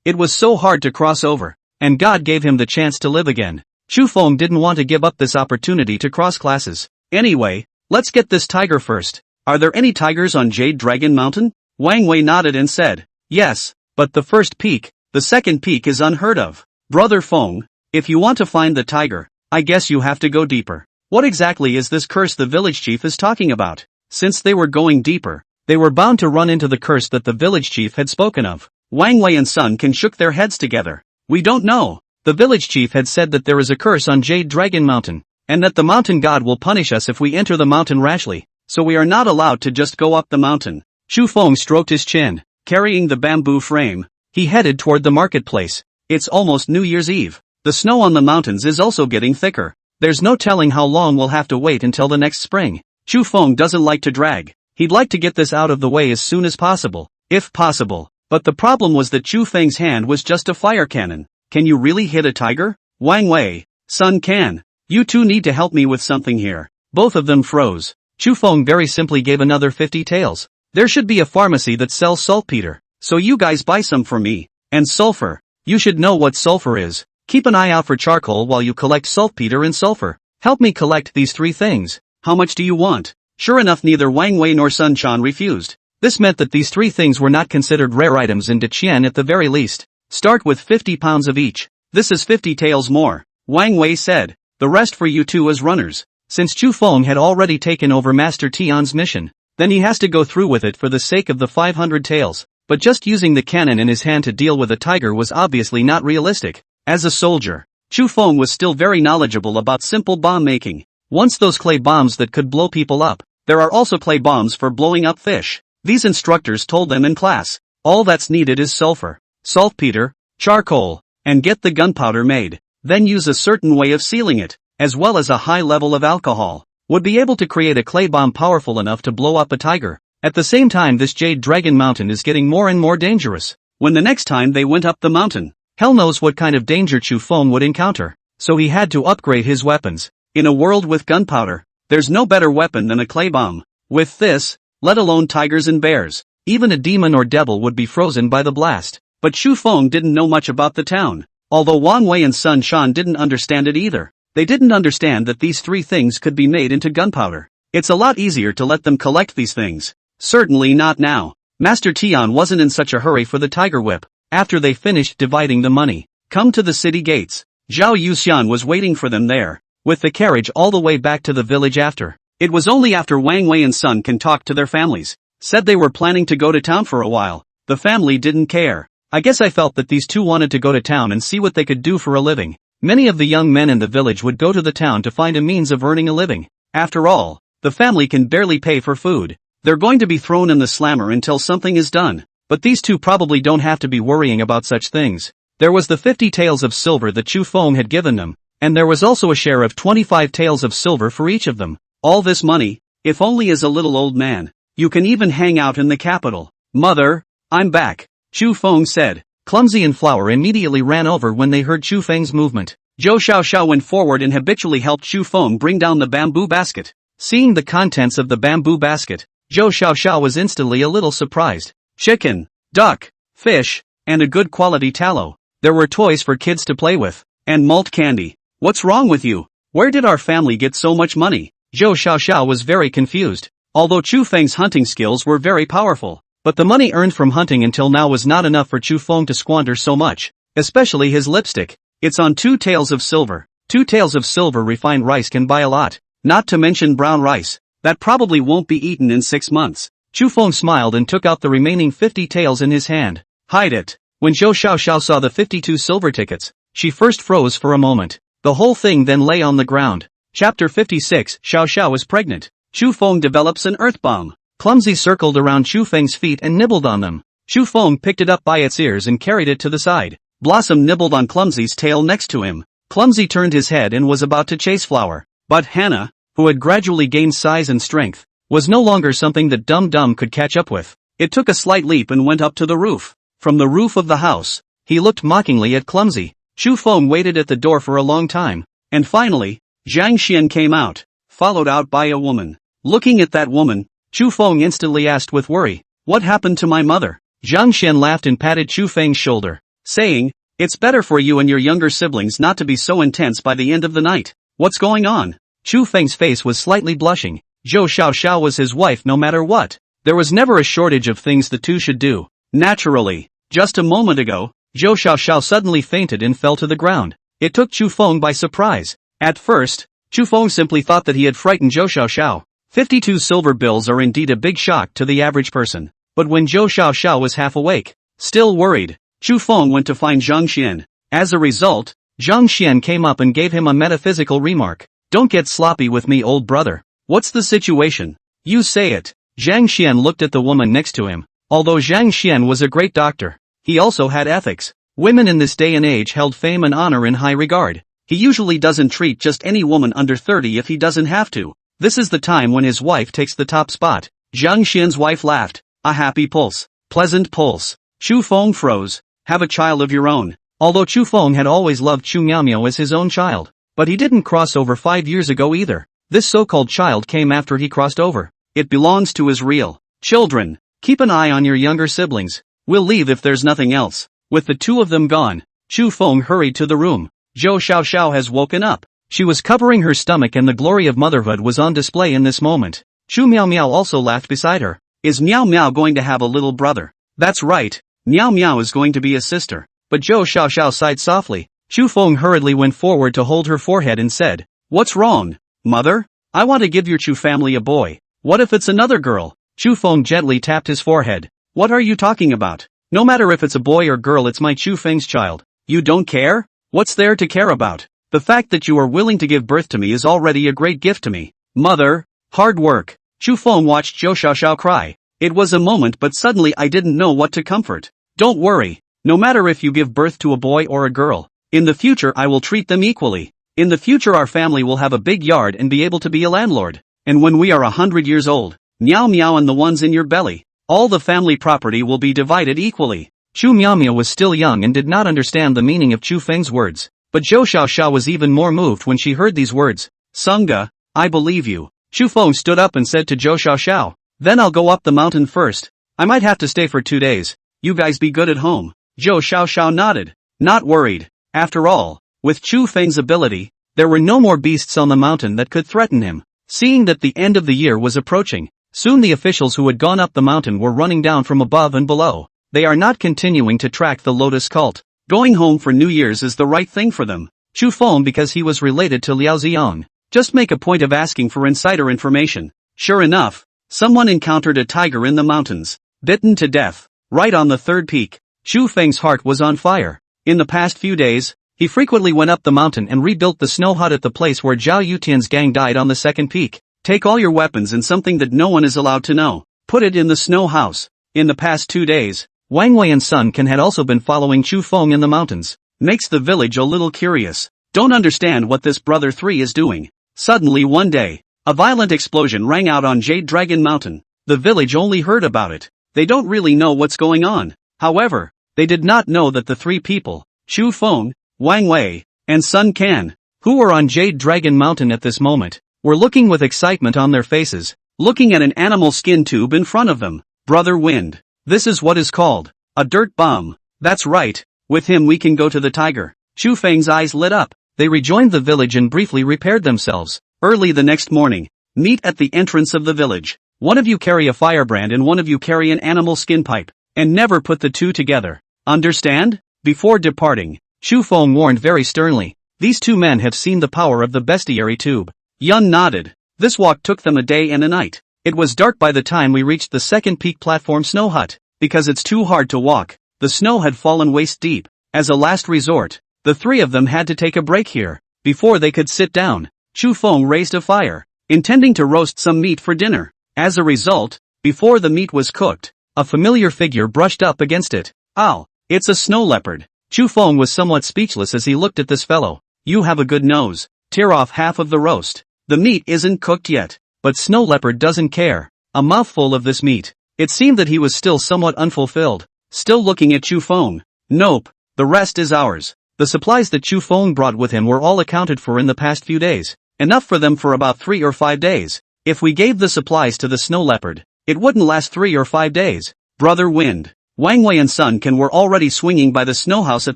It was so hard to cross over, and God gave him the chance to live again. Chu Feng didn't want to give up this opportunity to cross classes. Anyway, let's get this tiger first. Are there any tigers on Jade Dragon Mountain? Wang Wei nodded and said, yes, but the first peak, the second peak is unheard of. Brother Feng, if you want to find the tiger, I guess you have to go deeper. What exactly is this curse the village chief is talking about? Since they were going deeper, they were bound to run into the curse that the village chief had spoken of. Wang Wei and Sun Can shook their heads together. We don't know. The village chief had said that there is a curse on Jade Dragon Mountain, and that the mountain god will punish us if we enter the mountain rashly, so we are not allowed to just go up the mountain. Chu Feng stroked his chin. Carrying the bamboo frame, he headed toward the marketplace. It's almost New Year's Eve. The snow on the mountains is also getting thicker. There's no telling how long we'll have to wait until the next spring. Chu Feng doesn't like to drag. He'd like to get this out of the way as soon as possible, if possible. But the problem was that Chu Feng's hand was just a fire cannon. Can you really hit a tiger? Wang Wei, Sun Can, you two need to help me with something here. Both of them froze. Chu Feng very simply gave another 50 taels. There should be a pharmacy that sells saltpeter, so you guys buy some for me. And sulfur. You should know what sulfur is. Keep an eye out for charcoal while you collect saltpeter and sulfur. Help me collect these 3 things. How much do you want? Sure enough, neither Wang Wei nor Sun Quan refused. This meant that these 3 things were not considered rare items in Deqian at the very least. Start with 50 pounds of each. This is 50 taels more. Wang Wei said. The rest for you two as runners. Since Chu Feng had already taken over Master Tian's mission, then he has to go through with it for the sake of the 500 taels. But just using the cannon in his hand to deal with a tiger was obviously not realistic. As a soldier, Chu Feng was still very knowledgeable about simple bomb making. Once those clay bombs that could blow people up, there are also clay bombs for blowing up fish. These instructors told them in class, all that's needed is sulfur, saltpeter, charcoal, and get the gunpowder made. Then use a certain way of sealing it, as well as a high level of alcohol, would be able to create a clay bomb powerful enough to blow up a tiger. At the same time, this Jade Dragon Mountain is getting more and more dangerous. When the next time they went up the mountain, hell knows what kind of danger Chu Feng would encounter, so he had to upgrade his weapons. In a world with gunpowder, there's no better weapon than a clay bomb. With this, let alone tigers and bears, even a demon or devil would be frozen by the blast. But Chu Feng didn't know much about the town. Although Wang Wei and Sun Quan didn't understand it either. They didn't understand that these 3 things could be made into gunpowder. It's a lot easier to let them collect these things. Certainly not now. Master Tian wasn't in such a hurry for the tiger whip. After they finished dividing the money, come to the city gates. Zhao Yuxian was waiting for them there, with the carriage all the way back to the village after. It was only after Wang Wei and Sun Can talked to their families, said they were planning to go to town for a while. The family didn't care. I guess I felt that these two wanted to go to town and see what they could do for a living. Many of the young men in the village would go to the town to find a means of earning a living. After all, the family can barely pay for food. They're going to be thrown in the slammer until something is done. But these two probably don't have to be worrying about such things. There was the 50 taels of silver that Chu Feng had given them, and there was also a share of 25 taels of silver for each of them. All this money, if only as a little old man. You can even hang out in the capital. Mother, I'm back, Chu Feng said. Clumsy and Flower immediately ran over when they heard Chu Feng's movement. Zhou Xiaoxiao went forward and habitually helped Chu Feng bring down the bamboo basket. Seeing the contents of the bamboo basket, Zhou Xiaoxiao was instantly a little surprised. Chicken, duck, fish, and a good quality tallow. There were toys for kids to play with, and malt candy. What's wrong with you? Where did our family get so much money? Zhou Xiaoxiao was very confused. Although Chu Feng's hunting skills were very powerful, but the money earned from hunting until now was not enough for Chu Feng to squander so much, especially his lipstick. It's on 2 taels of silver. 2 taels of silver refined rice can buy a lot, not to mention brown rice. That probably won't be eaten in 6 months. Chu Feng smiled and took out the remaining 50 taels in his hand. Hide it. When Zhou Xiaoxiao saw the 52 silver tickets, she first froze for a moment. The whole thing then lay on the ground. Chapter 56. Xiaoxiao is pregnant. Chu Feng develops an earth bomb. Clumsy circled around Chu Feng's feet and nibbled on them. Chu Feng picked it up by its ears and carried it to the side. Blossom nibbled on Clumsy's tail next to him. Clumsy turned his head and was about to chase Flower. But Hannah, who had gradually gained size and strength, was no longer something that Dum Dum could catch up with. It took a slight leap and went up to the roof. From the roof of the house, he looked mockingly at Clumsy. Chu Feng waited at the door for a long time. And finally, Zhang Xian came out, followed out by a woman. Looking at that woman, Chu Feng instantly asked with worry, "What happened to my mother?" Zhang Xian laughed and patted Chu Feng's shoulder, saying, "It's better for you and your younger siblings not to be so intense by the end of the night. What's going on?" Chu Feng's face was slightly blushing. Zhou Xiaoxiao was his wife no matter what. There was never a shortage of things the two should do. Naturally, just a moment ago, Zhou Xiaoxiao suddenly fainted and fell to the ground. It took Chu Feng by surprise. At first, Chu Feng simply thought that he had frightened Zhou Xiaoxiao. 52 silver bills are indeed a big shock to the average person. But when Zhou Xiaoxiao was half awake, still worried, Chu Feng went to find Zhang Xian. As a result, Zhang Xian came up and gave him a metaphysical remark. "Don't get sloppy with me, old brother. What's the situation? You say it." Zhang Xian looked at the woman next to him. Although Zhang Xian was a great doctor, he also had ethics. Women in this day and age held fame and honor in high regard. He usually doesn't treat just any woman under 30 if he doesn't have to. This is the time when his wife takes the top spot. Zhang Xian's wife laughed. "A happy pulse. Pleasant pulse." Chu Feng froze. "Have a child of your own." Although Chu Feng had always loved Chu Miaomiao as his own child, but he didn't cross over 5 years ago either. This so-called child came after he crossed over. It belongs to his real children. Keep an eye on your younger siblings. We'll leave if there's nothing else. With the two of them gone, Chu Feng hurried to the room. Zhou Xiaoxiao has woken up. She was covering her stomach and the glory of motherhood was on display in this moment. Chu Miao Miao also laughed beside her. "Is Miao Miao going to have a little brother?" "That's right. Miao Miao is going to be a sister." But Zhou Xiaoxiao sighed softly. Chu Feng hurriedly went forward to hold her forehead and said, "What's wrong, mother? I want to give your Chu family a boy. What if it's another girl?" Chu Feng gently tapped his forehead. "What are you talking about? No matter if it's a boy or girl, it's my Chu Feng's child. You don't care? What's there to care about? The fact that you are willing to give birth to me is already a great gift to me." "Mother, hard work." Chu Feng watched Zhou Xiaoxiao cry. "It was a moment, but suddenly I didn't know what to comfort." "Don't worry. No matter if you give birth to a boy or a girl, in the future I will treat them equally. In the future our family will have a big yard and be able to be a landlord. And when we are 100 years old, Miao Miao and the ones in your belly, all the family property will be divided equally." Chu Miaomiao was still young and did not understand the meaning of Chu Feng's words. But Zhou Xiaoxiao was even more moved when she heard these words. "Sunga, I believe you." Chu Feng stood up and said to Zhou Xiaoxiao, "Then I'll go up the mountain first. I might have to stay for 2 days. You guys be good at home." Zhou Xiaoxiao nodded, not worried. After all, with Chu Feng's ability, there were no more beasts on the mountain that could threaten him. Seeing that the end of the year was approaching, soon the officials who had gone up the mountain were running down from above and below. They are not continuing to track the Lotus cult. Going home for New Year's is the right thing for them. Chu Feng, because he was related to Liao Xiong, just make a point of asking for insider information. Sure enough, someone encountered a tiger in the mountains, bitten to death, right on the third peak. Chu Feng's heart was on fire. In the past few days, he frequently went up the mountain and rebuilt the snow hut at the place where Zhao Yutian's gang died on the second peak. Take all your weapons and something that no one is allowed to know. Put it in the snow house. In the past 2 days, Wang Wei and Sun Can had also been following Chu Feng in the mountains. Makes the village a little curious. Don't understand what this brother 3 is doing. Suddenly one day, a violent explosion rang out on Jade Dragon Mountain. The village only heard about it. They don't really know what's going on. However, they did not know that the 3 people, Chu Feng, Wang Wei, and Sun Can, who were on Jade Dragon Mountain at this moment, were looking with excitement on their faces, looking at an animal skin tube in front of them. Brother Wind. This is what is called a dirt bomb. That's right, with him we can go to the tiger. Chu Feng's eyes lit up. They rejoined the village and briefly repaired themselves. Early the next morning, meet at the entrance of the village. One of you carry a firebrand and one of you carry an animal skin pipe, and never put the 2 together. Understand? Before departing, Chu Feng warned very sternly. These 2 men have seen the power of the bestiary tube. Yun nodded. This walk took them a day and a night. It was dark by the time we reached the second peak platform snow hut. Because it's too hard to walk, the snow had fallen waist deep. As a last resort, the 3 of them had to take a break here. Before they could sit down, Chu Feng raised a fire, intending to roast some meat for dinner. As a result, before the meat was cooked, a familiar figure brushed up against it. Ow, it's a snow leopard. Chu Feng was somewhat speechless as he looked at this fellow. You have a good nose. Tear off half of the roast. The meat isn't cooked yet, but Snow Leopard doesn't care. A mouthful of this meat. It seemed that he was still somewhat unfulfilled. Still looking at Chu Feng. Nope, the rest is ours. The supplies that Chu Feng brought with him were all accounted for in the past few days. Enough for them for about 3 or 5 days. If we gave the supplies to the Snow Leopard, it wouldn't last 3 or 5 days. Brother Wind. Wang Wei and Sun Can were already swinging by the snow house at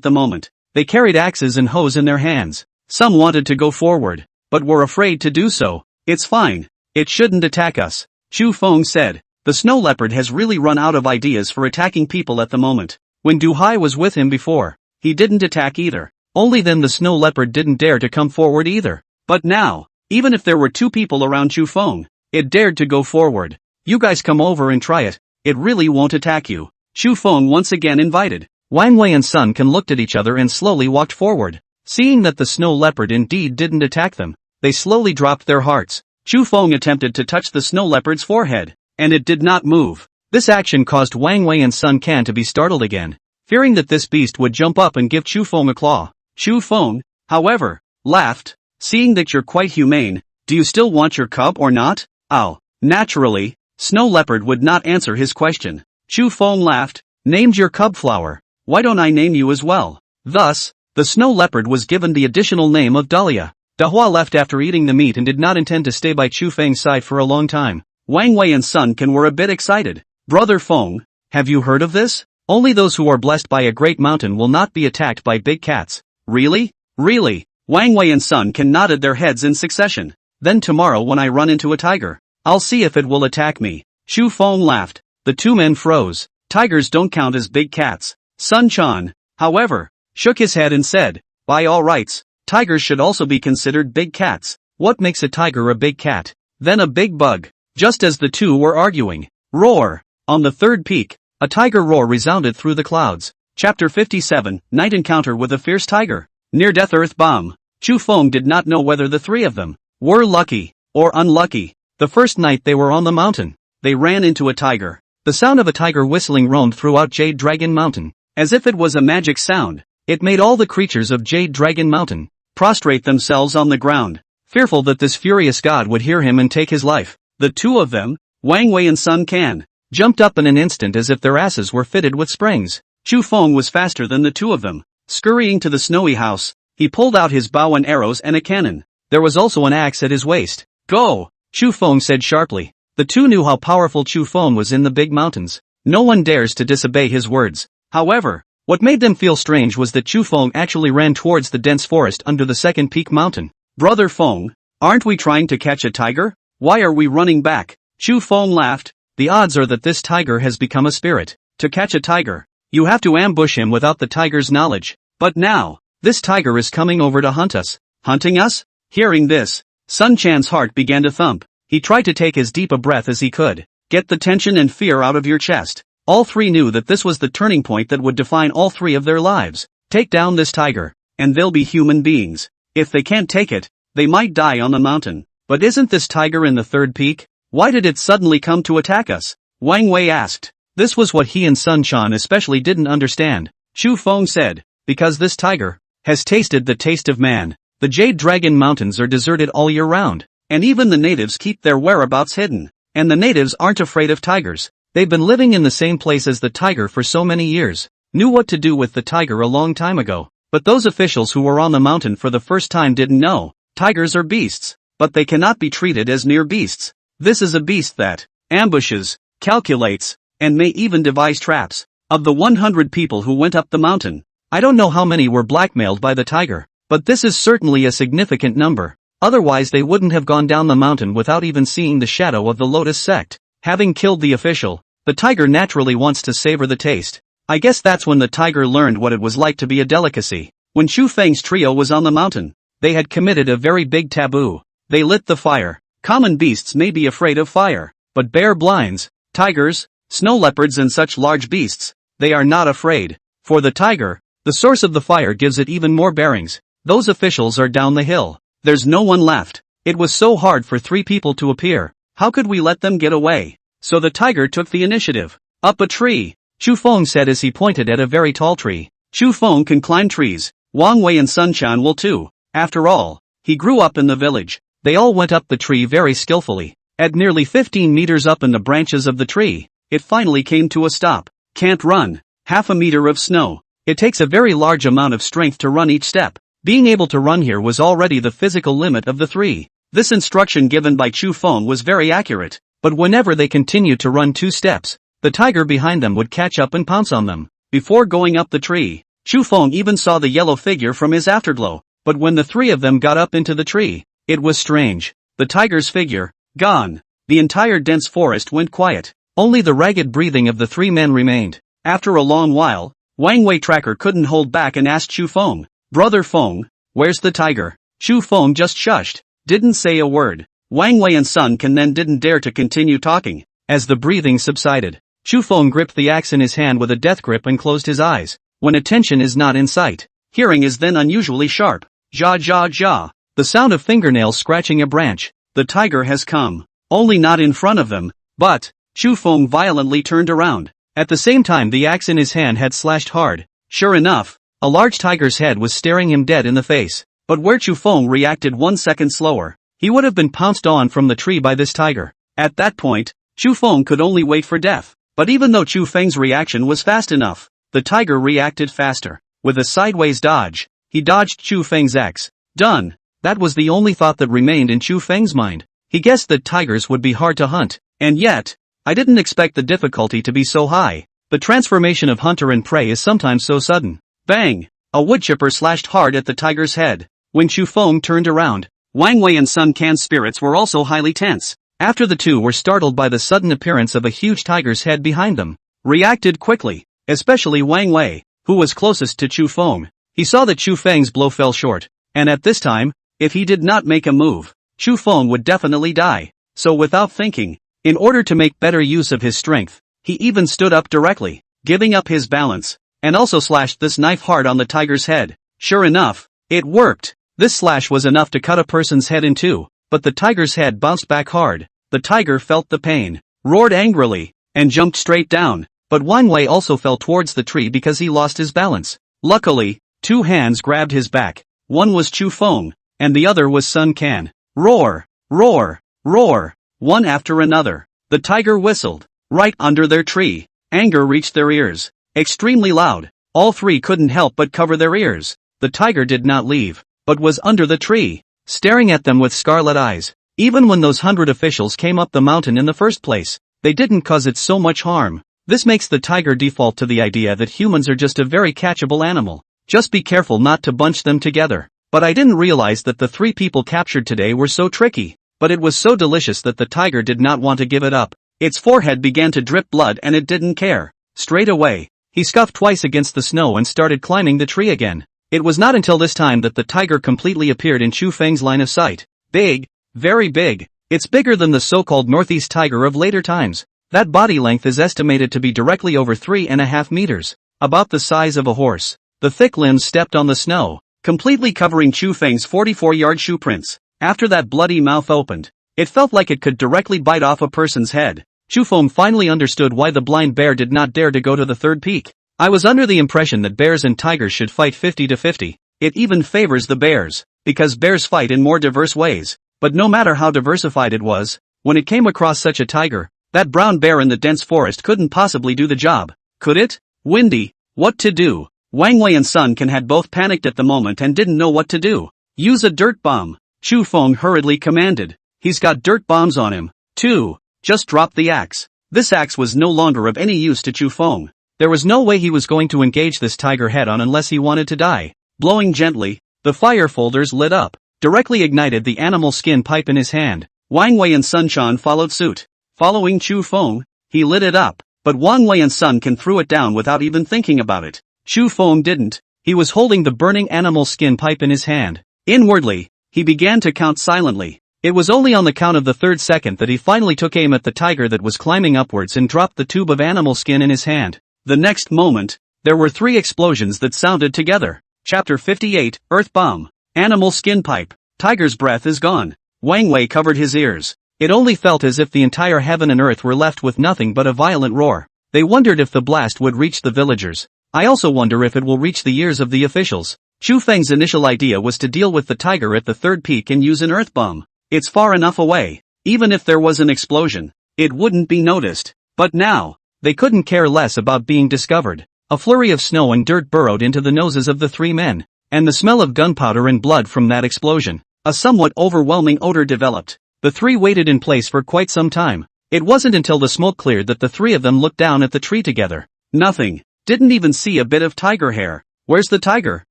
the moment. They carried axes and hoes in their hands. Some wanted to go forward, but were afraid to do so. It's fine. It shouldn't attack us. Chu Feng said. The snow leopard has really run out of ideas for attacking people at the moment. When Du Hai was with him before, he didn't attack either. Only then the snow leopard didn't dare to come forward either. But now, even if there were 2 people around Chu Feng, it dared to go forward. You guys come over and try it. It really won't attack you. Chu Feng once again invited. Wang Wei and Sun Can looked at each other and slowly walked forward. Seeing that the snow leopard indeed didn't attack them, they slowly dropped their hearts. Chu Feng attempted to touch the snow leopard's forehead, and it did not move. This action caused Wang Wei and Sun Can to be startled again, fearing that this beast would jump up and give Chu Feng a claw. Chu Feng, however, laughed. Seeing that you're quite humane, do you still want your cub or not? Ow. Naturally, Snow Leopard would not answer his question. Chu Feng laughed. Named your cub Flower. Why don't I name you as well? Thus, the Snow Leopard was given the additional name of Dahlia. Dahua left after eating the meat and did not intend to stay by Chu Feng's side for a long time. Wang Wei and Sun Can were a bit excited. Brother Feng, have you heard of this? Only those who are blessed by a great mountain will not be attacked by big cats. Really? Really? Wang Wei and Sun Can nodded their heads in succession. Then tomorrow when I run into a tiger, I'll see if it will attack me. Chu Feng laughed. The 2 men froze. Tigers don't count as big cats. Sun Chan, however, shook his head and said, by all rights, tigers should also be considered big cats. What makes a tiger a big cat? Then a big bug. Just as the 2 were arguing. Roar! On the 3rd peak, a tiger roar resounded through the clouds. Chapter 57, Night Encounter with a Fierce Tiger. Near-death earth bomb. Chu Feng did not know whether the 3 of them were lucky or unlucky. The first night they were on the mountain, they ran into a tiger. The sound of a tiger whistling roamed throughout Jade Dragon Mountain. As if it was a magic sound, it made all the creatures of Jade Dragon Mountain prostrate themselves on the ground, fearful that this furious god would hear him and take his life. The 2 of them, Wang Wei and Sun Can, jumped up in an instant as if their asses were fitted with springs. Chu Feng was faster than the 2 of them. Scurrying to the snowy house, he pulled out his bow and arrows and a cannon. There was also an axe at his waist. Go! Chu Feng said sharply. The 2 knew how powerful Chu Feng was in the big mountains. No one dares to disobey his words. However, what made them feel strange was that Chu Feng actually ran towards the dense forest under the second peak mountain. Brother Feng, aren't we trying to catch a tiger? Why are we running back? Chu Feng laughed. The odds are that this tiger has become a spirit. To catch a tiger, you have to ambush him without the tiger's knowledge. But now, this tiger is coming over to hunt us. Hunting us? Hearing this, Sun Chan's heart began to thump. He tried to take as deep a breath as he could. Get the tension and fear out of your chest. All three knew that this was the turning point that would define all three of their lives. Take down this tiger, and they'll be human beings. If they can't take it, they might die on the mountain. But isn't this tiger in the third peak? Why did it suddenly come to attack us? Wang Wei asked. This was what he and Sun Quan especially didn't understand. Chu Feng said, because this tiger has tasted the taste of man. The Jade Dragon Mountains are deserted all year round, and even the natives keep their whereabouts hidden. And the natives aren't afraid of tigers. They've been living in the same place as the tiger for so many years, knew what to do with the tiger a long time ago. But those officials who were on the mountain for the first time didn't know. Tigers are beasts, but they cannot be treated as mere beasts. This is a beast that ambushes, calculates, and may even devise traps. Of the 100 people who went up the mountain, I don't know how many were blackmailed by the tiger, but this is certainly a significant number. Otherwise they wouldn't have gone down the mountain without even seeing the shadow of the Lotus sect. Having killed the official, the tiger naturally wants to savor the taste. I guess that's when the tiger learned what it was like to be a delicacy. When Chu Feng's trio was on the mountain, they had committed a very big taboo. They lit the fire. Common beasts may be afraid of fire, but bear blinds, tigers, snow leopards and such large beasts, they are not afraid. For the tiger, the source of the fire gives it even more bearings. Those officials are down the hill. There's no one left. It was so hard for 3 people to appear. How could we let them get away? So the tiger took the initiative. Up a tree, Chu Feng said as he pointed at a very tall tree. Chu Feng can climb trees. Wang Wei and Sun Quan will too. After all, he grew up in the village. They all went up the tree very skillfully. At nearly 15 meters up in the branches of the tree, it finally came to a stop. Can't run. Half a meter of snow. It takes a very large amount of strength to run each step. Being able to run here was already the physical limit of the 3. This instruction given by Chu Feng was very accurate, but whenever they continued to run 2 steps, the tiger behind them would catch up and pounce on them. Before going up the tree, Chu Feng even saw the yellow figure from his afterglow, but when the 3 of them got up into the tree, it was strange. The tiger's figure, gone. The entire dense forest went quiet. Only the ragged breathing of the 3 men remained. After a long while, Wang Wei Tracker couldn't hold back and asked Chu Feng, Brother Feng, where's the tiger? Chu Feng just shushed, didn't say a word. Wang Wei and Sun Can then didn't dare to continue talking. As the breathing subsided, Chu Feng gripped the axe in his hand with a death grip and closed his eyes. When attention is not in sight, hearing is then unusually sharp. Ja ja ja. The sound of fingernails scratching a branch. The tiger has come. Only not in front of them, but Chu Feng violently turned around. At the same time the axe in his hand had slashed hard. Sure enough, a large tiger's head was staring him dead in the face. But where Chu Feng reacted 1 second slower, he would have been pounced on from the tree by this tiger. At that point, Chu Feng could only wait for death. But even though Chu Feng's reaction was fast enough, the tiger reacted faster. With a sideways dodge, he dodged Chu Feng's axe. Done. That was the only thought that remained in Chu Feng's mind. He guessed that tigers would be hard to hunt. And yet, I didn't expect the difficulty to be so high. The transformation of hunter and prey is sometimes so sudden. Bang! A woodchipper slashed hard at the tiger's head. When Chu Feng turned around, Wang Wei and Sun Can's spirits were also highly tense. After the 2 were startled by the sudden appearance of a huge tiger's head behind them, reacted quickly, especially Wang Wei, who was closest to Chu Feng. He saw that Chu Feng's blow fell short, and at this time, if he did not make a move, Chu Feng would definitely die. So without thinking, in order to make better use of his strength, he even stood up directly, giving up his balance, and also slashed this knife hard on the tiger's head. Sure enough, it worked. This slash was enough to cut a person's head in 2, but the tiger's head bounced back hard. The tiger felt the pain, roared angrily, and jumped straight down, but Wang Wei also fell towards the tree because he lost his balance. Luckily, 2 hands grabbed his back. One was Chu Feng, and the other was Sun Can. Roar! Roar! Roar! One after another. The tiger whistled. Right under their tree. Anger reached their ears. Extremely loud. All 3 couldn't help but cover their ears. The tiger did not leave, but was under the tree, staring at them with scarlet eyes. Even when those 100 officials came up the mountain in the first place, they didn't cause it so much harm. This makes the tiger default to the idea that humans are just a very catchable animal. Just be careful not to bunch them together. But I didn't realize that the 3 people captured today were so tricky. But it was so delicious that the tiger did not want to give it up. Its forehead began to drip blood and it didn't care. Straight away, he scuffed twice against the snow and started climbing the tree again. It was not until this time that the tiger completely appeared in Chu Feng's line of sight. Big, very big. It's bigger than the so-called northeast tiger of later times. That body length is estimated to be directly over 3.5 meters, about the size of a horse. The thick limbs stepped on the snow, completely covering Chu Feng's 44-yard shoe prints. After that bloody mouth opened, it felt like it could directly bite off a person's head. Chu Feng finally understood why the blind bear did not dare to go to the third peak. I was under the impression that bears and tigers should fight 50-50. It even favors the bears, because bears fight in more diverse ways. But no matter how diversified it was, when it came across such a tiger, that brown bear in the dense forest couldn't possibly do the job. Could it? Windy. What to do? Wang Wei and Sun Can had both panicked at the moment and didn't know what to do. Use a dirt bomb, Chu Feng hurriedly commanded. He's got dirt bombs on him, too. Just drop the axe. This axe was no longer of any use to Chu Feng. There was no way he was going to engage this tiger head-on unless he wanted to die. Blowing gently, the fire folders lit up, directly ignited the animal skin pipe in his hand. Wang Wei and Sun Quan followed suit. Following Chu Feng, he lit it up, but Wang Wei and Sun Can threw it down without even thinking about it. Chu Feng didn't. He was holding the burning animal skin pipe in his hand. Inwardly, he began to count silently. It was only on the count of the third second that he finally took aim at the tiger that was climbing upwards and dropped the tube of animal skin in his hand. The next moment, there were 3 explosions that sounded together. Chapter 58, Earth Bomb. Animal skin pipe. Tiger's breath is gone. Wang Wei covered his ears. It only felt as if the entire heaven and earth were left with nothing but a violent roar. They wondered if the blast would reach the villagers. I also wonder if it will reach the ears of the officials. Chu Feng's initial idea was to deal with the tiger at the third peak and use an earth bomb. It's far enough away. Even if there was an explosion, it wouldn't be noticed. But now, they couldn't care less about being discovered. A flurry of snow and dirt burrowed into the noses of the 3 men, and the smell of gunpowder and blood from that explosion. A somewhat overwhelming odor developed. The 3 waited in place for quite some time. It wasn't until the smoke cleared that the 3 of them looked down at the tree together. Nothing. Didn't even see a bit of tiger hair. Where's the tiger?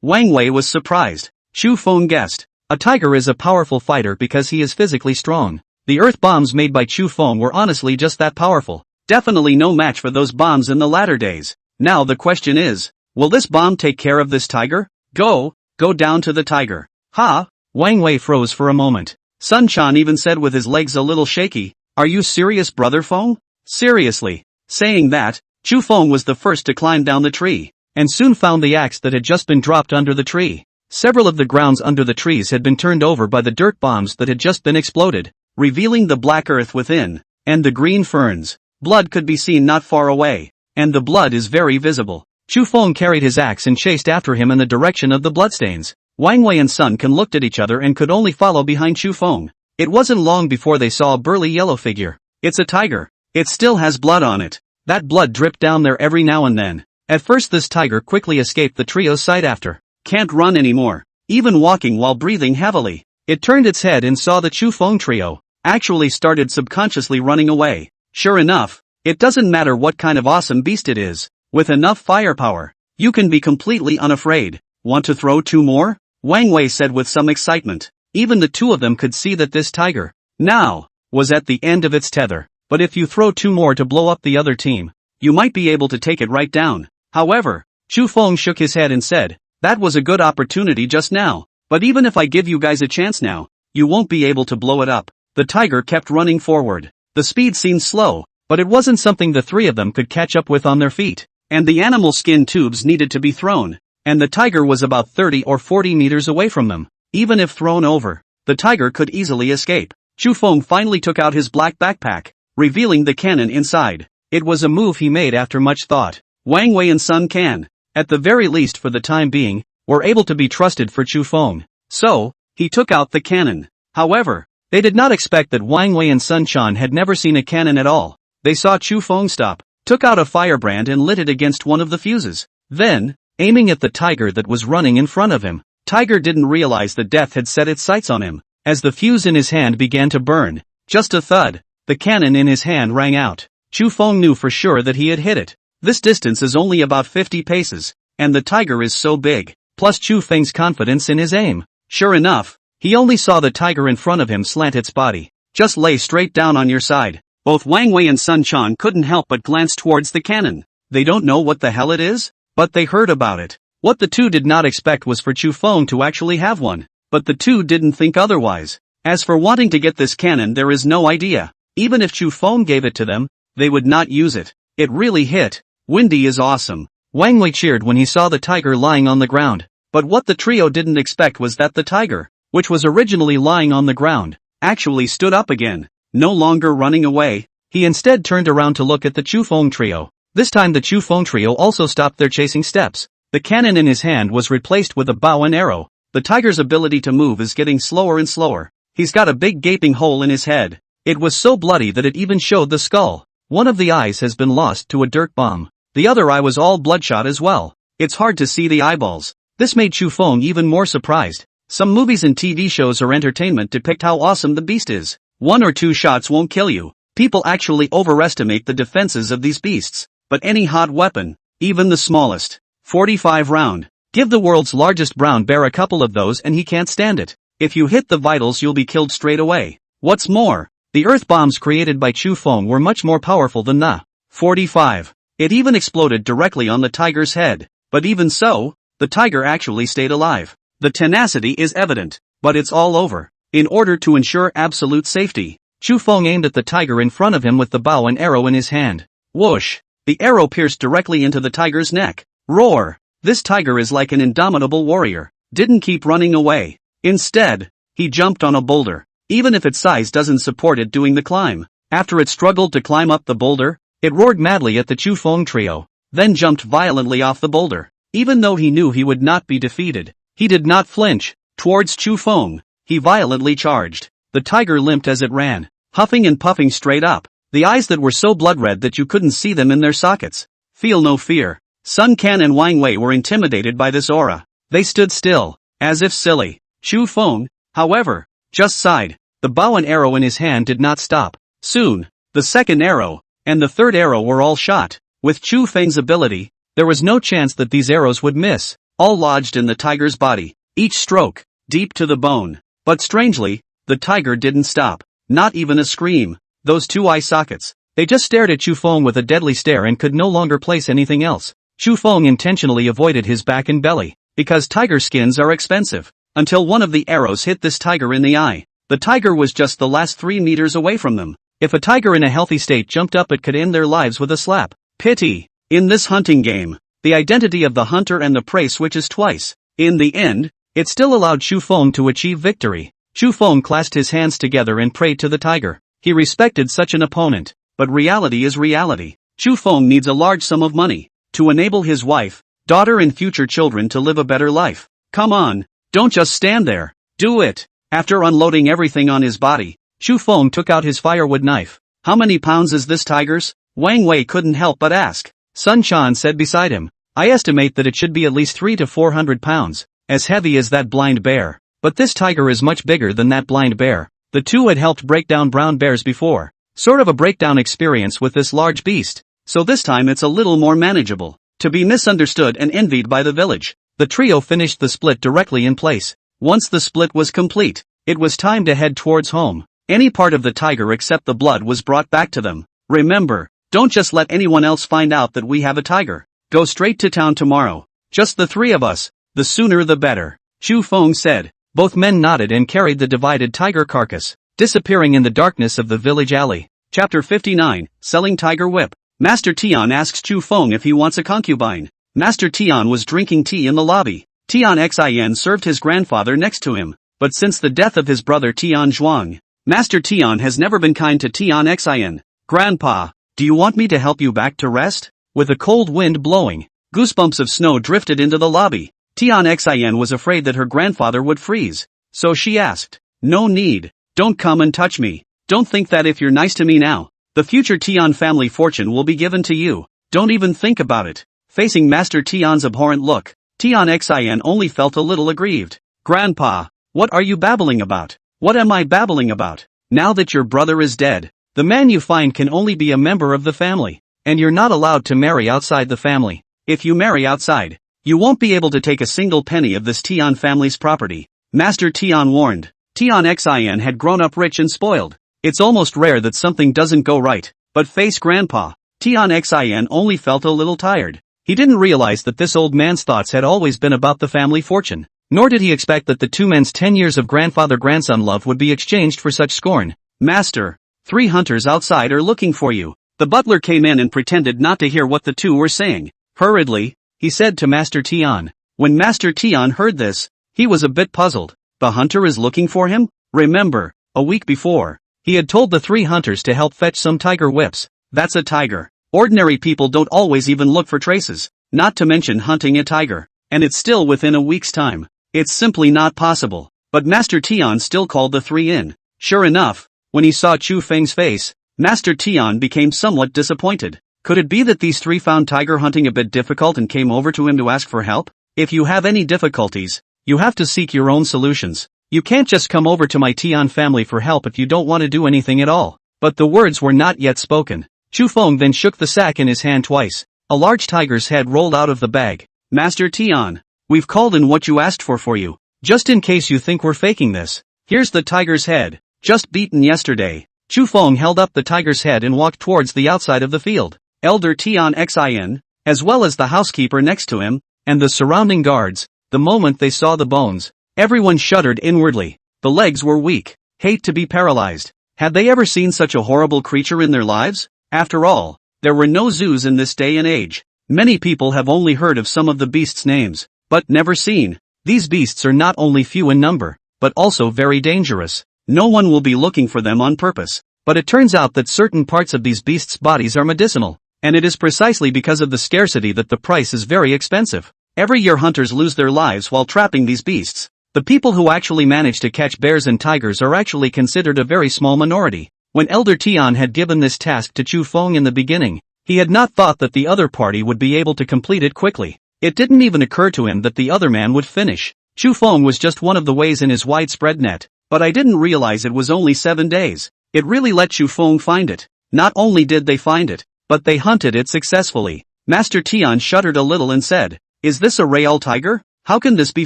Wang Wei was surprised. Chu Feng guessed. A tiger is a powerful fighter because he is physically strong. The earth bombs made by Chu Feng were honestly just that powerful. Definitely no match for those bombs in the latter days. Now the question is, will this bomb take care of this tiger? Go down to the tiger. Ha! Wang Wei froze for a moment. Sun Quan even said with his legs a little shaky, are you serious, brother Feng? Seriously. Saying that, Chu Feng was the first to climb down the tree, and soon found the axe that had just been dropped under the tree. Several of the grounds under the trees had been turned over by the dirt bombs that had just been exploded, revealing the black earth within, and the green ferns. Blood could be seen not far away, and the blood is very visible. Chu Feng carried his axe and chased after him in the direction of the bloodstains. Wang Wei and Sun Can looked at each other and could only follow behind Chu Feng. It wasn't long before they saw a burly yellow figure. It's a tiger. It still has blood on it. That blood dripped down there every now and then. At first this tiger quickly escaped the trio's sight after. Can't run anymore. Even walking while breathing heavily. It turned its head and saw the Chu Feng trio. Actually started subconsciously running away. Sure enough, it doesn't matter what kind of awesome beast it is. With enough firepower, you can be completely unafraid. Want to throw 2 more? Wang Wei said with some excitement. Even the 2 of them could see that this tiger, now, was at the end of its tether. But if you throw 2 more to blow up the other team, you might be able to take it right down. However, Chu Feng shook his head and said, that was a good opportunity just now. But even if I give you guys a chance now, you won't be able to blow it up. The tiger kept running forward. The speed seemed slow, but it wasn't something the 3 of them could catch up with on their feet. And the animal skin tubes needed to be thrown, and the tiger was about 30 or 40 meters away from them. Even if thrown over, the tiger could easily escape. Chu Feng finally took out his black backpack, revealing the cannon inside. It was a move he made after much thought. Wang Wei and Sun Can, at the very least for the time being, were able to be trusted for Chu Feng. So, he took out the cannon. However, they did not expect that Wang Wei and Sun Quan had never seen a cannon at all. They saw Chu Feng stop, took out a firebrand and lit it against one of the fuses. Then, aiming at the tiger that was running in front of him, Tiger didn't realize that death had set its sights on him. As the fuse in his hand began to burn, just a thud, the cannon in his hand rang out. Chu Feng knew for sure that he had hit it. This distance is only about 50 paces, and the tiger is so big, plus Chu Feng's confidence in his aim. Sure enough, he only saw the tiger in front of him slant its body. Just lay straight down on your side. Both Wang Wei and Sun Quan couldn't help but glance towards the cannon. They don't know what the hell it is, but they heard about it. What the 2 did not expect was for Chu Feng to actually have one, but the 2 didn't think otherwise. As for wanting to get this cannon, there is no idea. Even if Chu Feng gave it to them, they would not use it. It really hit. Windy is awesome. Wang Wei cheered when he saw the tiger lying on the ground. But what the trio didn't expect was that the tiger, which was originally lying on the ground, actually stood up again, no longer running away. He instead turned around to look at the Chufeng trio. This time the Chufeng trio also stopped their chasing steps. The cannon in his hand was replaced with a bow and arrow. The tiger's ability to move is getting slower and slower. He's got a big gaping hole in his head. It was so bloody that it even showed the skull. One of the eyes has been lost to a dirt bomb. The other eye was all bloodshot as well. It's hard to see the eyeballs. This made Chufeng even more surprised. Some movies and TV shows or entertainment depict how awesome the beast is. 1 or 2 shots won't kill you. People actually overestimate the defenses of these beasts. But any hot weapon, even the smallest, 45 round, give the world's largest brown bear a couple of those and he can't stand it. If you hit the vitals you'll be killed straight away. What's more, the earth bombs created by Chufeng were much more powerful than the 45. It even exploded directly on the tiger's head. But even so, the tiger actually stayed alive. The tenacity is evident, but it's all over. In order to ensure absolute safety, Chufeng aimed at the tiger in front of him with the bow and arrow in his hand. Whoosh! The arrow pierced directly into the tiger's neck. Roar! This tiger is like an indomitable warrior. Didn't keep running away. Instead, he jumped on a boulder. Even if its size doesn't support it doing the climb. After it struggled to climb up the boulder, it roared madly at the Chufeng trio, then jumped violently off the boulder. Even though he knew he would not be defeated, he did not flinch. Towards Chufeng, he violently charged. The tiger limped as it ran, huffing and puffing straight up. The eyes that were so blood-red that you couldn't see them in their sockets. Feel no fear. Sun Quan and Wang Wei were intimidated by this aura. They stood still, as if silly. Chufeng, however, just sighed. The bow and arrow in his hand did not stop. Soon, the second arrow, and the third arrow were all shot. With Chufeng's ability, there was no chance that these arrows would miss. All lodged in the tiger's body. Each stroke, deep to the bone. But strangely, the tiger didn't stop. Not even a scream. Those 2 eye sockets. They just stared at Chufeng with a deadly stare and could no longer place anything else. Chufeng intentionally avoided his back and belly, because tiger skins are expensive, until one of the arrows hit this tiger in the eye. The tiger was just the last 3 meters away from them. If a tiger in a healthy state jumped up, it could end their lives with a slap. Pity. In this hunting game, the identity of the hunter and the prey switches twice. In the end, it still allowed Chufeng to achieve victory. Chufeng clasped his hands together and prayed to the tiger. He respected such an opponent. But reality is reality. Chufeng needs a large sum of money to enable his wife, daughter and future children to live a better life. Come on, don't just stand there. Do it. After unloading everything on his body, Chufeng took out his firewood knife. How many pounds is this tiger's? Wang Wei couldn't help but ask. Sun Quan said beside him. I estimate that it should be at least 300 to 400 pounds, as heavy as that blind bear. But this tiger is much bigger than that blind bear. The two had helped break down brown bears before. Sort of a breakdown experience with this large beast. So this time it's a little more manageable. To be misunderstood and envied by the village. The trio finished the split directly in place. Once the split was complete, it was time to head towards home. Any part of the tiger except the blood was brought back to them. Remember, don't just let anyone else find out that we have a tiger. Go straight to town tomorrow. Just the 3 of us. The sooner the better. Chufeng said. Both men nodded and carried the divided tiger carcass, disappearing in the darkness of the village alley. Chapter 59, Selling Tiger Whip. Master Tian asks Chufeng if he wants a concubine. Master Tian was drinking tea in the lobby. Tian Xin served his grandfather next to him, but since the death of his brother Tian Zhuang, Master Tian has never been kind to Tian Xin. Grandpa, do you want me to help you back to rest? With a cold wind blowing, goosebumps of snow drifted into the lobby. Tian Xin was afraid that her grandfather would freeze, so she asked, no need, don't come and touch me. Don't think that if you're nice to me now, the future Tian family fortune will be given to you. Don't even think about it. Facing Master Tian's abhorrent look, Tian Xin only felt a little aggrieved. Grandpa, what are you babbling about? What am I babbling about? Now that your brother is dead, the man you find can only be a member of the family, and you're not allowed to marry outside the family. If you marry outside, you won't be able to take a single penny of this Tian family's property. Master Tian warned. Tian Xin had grown up rich and spoiled. It's almost rare that something doesn't go right, but face Grandpa, Tian Xin only felt a little tired. He didn't realize that this old man's thoughts had always been about the family fortune, nor did he expect that the 2 men's 10 years of grandfather-grandson love would be exchanged for such scorn. Master, 3 hunters outside are looking for you. The butler came in and pretended not to hear what the two were saying. Hurriedly, he said to Master Tian. When Master Tian heard this, he was a bit puzzled. The hunter is looking for him? Remember, a week before, he had told the 3 hunters to help fetch some tiger whips. That's a tiger. Ordinary people don't always even look for traces, not to mention hunting a tiger. And it's still within a week's time. It's simply not possible. But Master Tian still called the 3 in. Sure enough, when he saw Chu Feng's face, Master Tian became somewhat disappointed. Could it be that these 3 found tiger hunting a bit difficult and came over to him to ask for help? If you have any difficulties, you have to seek your own solutions. You can't just come over to my Tian family for help if you don't want to do anything at all. But the words were not yet spoken. Chu Feng then shook the sack in his hand twice. A large tiger's head rolled out of the bag. Master Tian, we've called in what you asked for you. Just in case you think we're faking this. Here's the tiger's head, just beaten yesterday. Chu Feng held up the tiger's head and walked towards the outside of the field. Elder Tian Xin, as well as the housekeeper next to him, and the surrounding guards, the moment they saw the bones, everyone shuddered inwardly. The legs were weak. Hate to be paralyzed. Had they ever seen such a horrible creature in their lives? After all, there were no zoos in this day and age. Many people have only heard of some of the beasts' names, but never seen. These beasts are not only few in number, but also very dangerous. No one will be looking for them on purpose. But it turns out that certain parts of these beasts' bodies are medicinal, and it is precisely because of the scarcity that the price is very expensive. Every year hunters lose their lives while trapping these beasts. The people who actually manage to catch bears and tigers are actually considered a very small minority. When Elder Tian had given this task to Chu Feng in the beginning, he had not thought that the other party would be able to complete it quickly. It didn't even occur to him that the other man would finish. Chu Feng was just one of the ways in his widespread net, but I didn't realize it was only 7 days. It really let Chu Feng find it. Not only did they find it, but they hunted it successfully. Master Tian shuddered a little and said, "Is this a real tiger? How can this be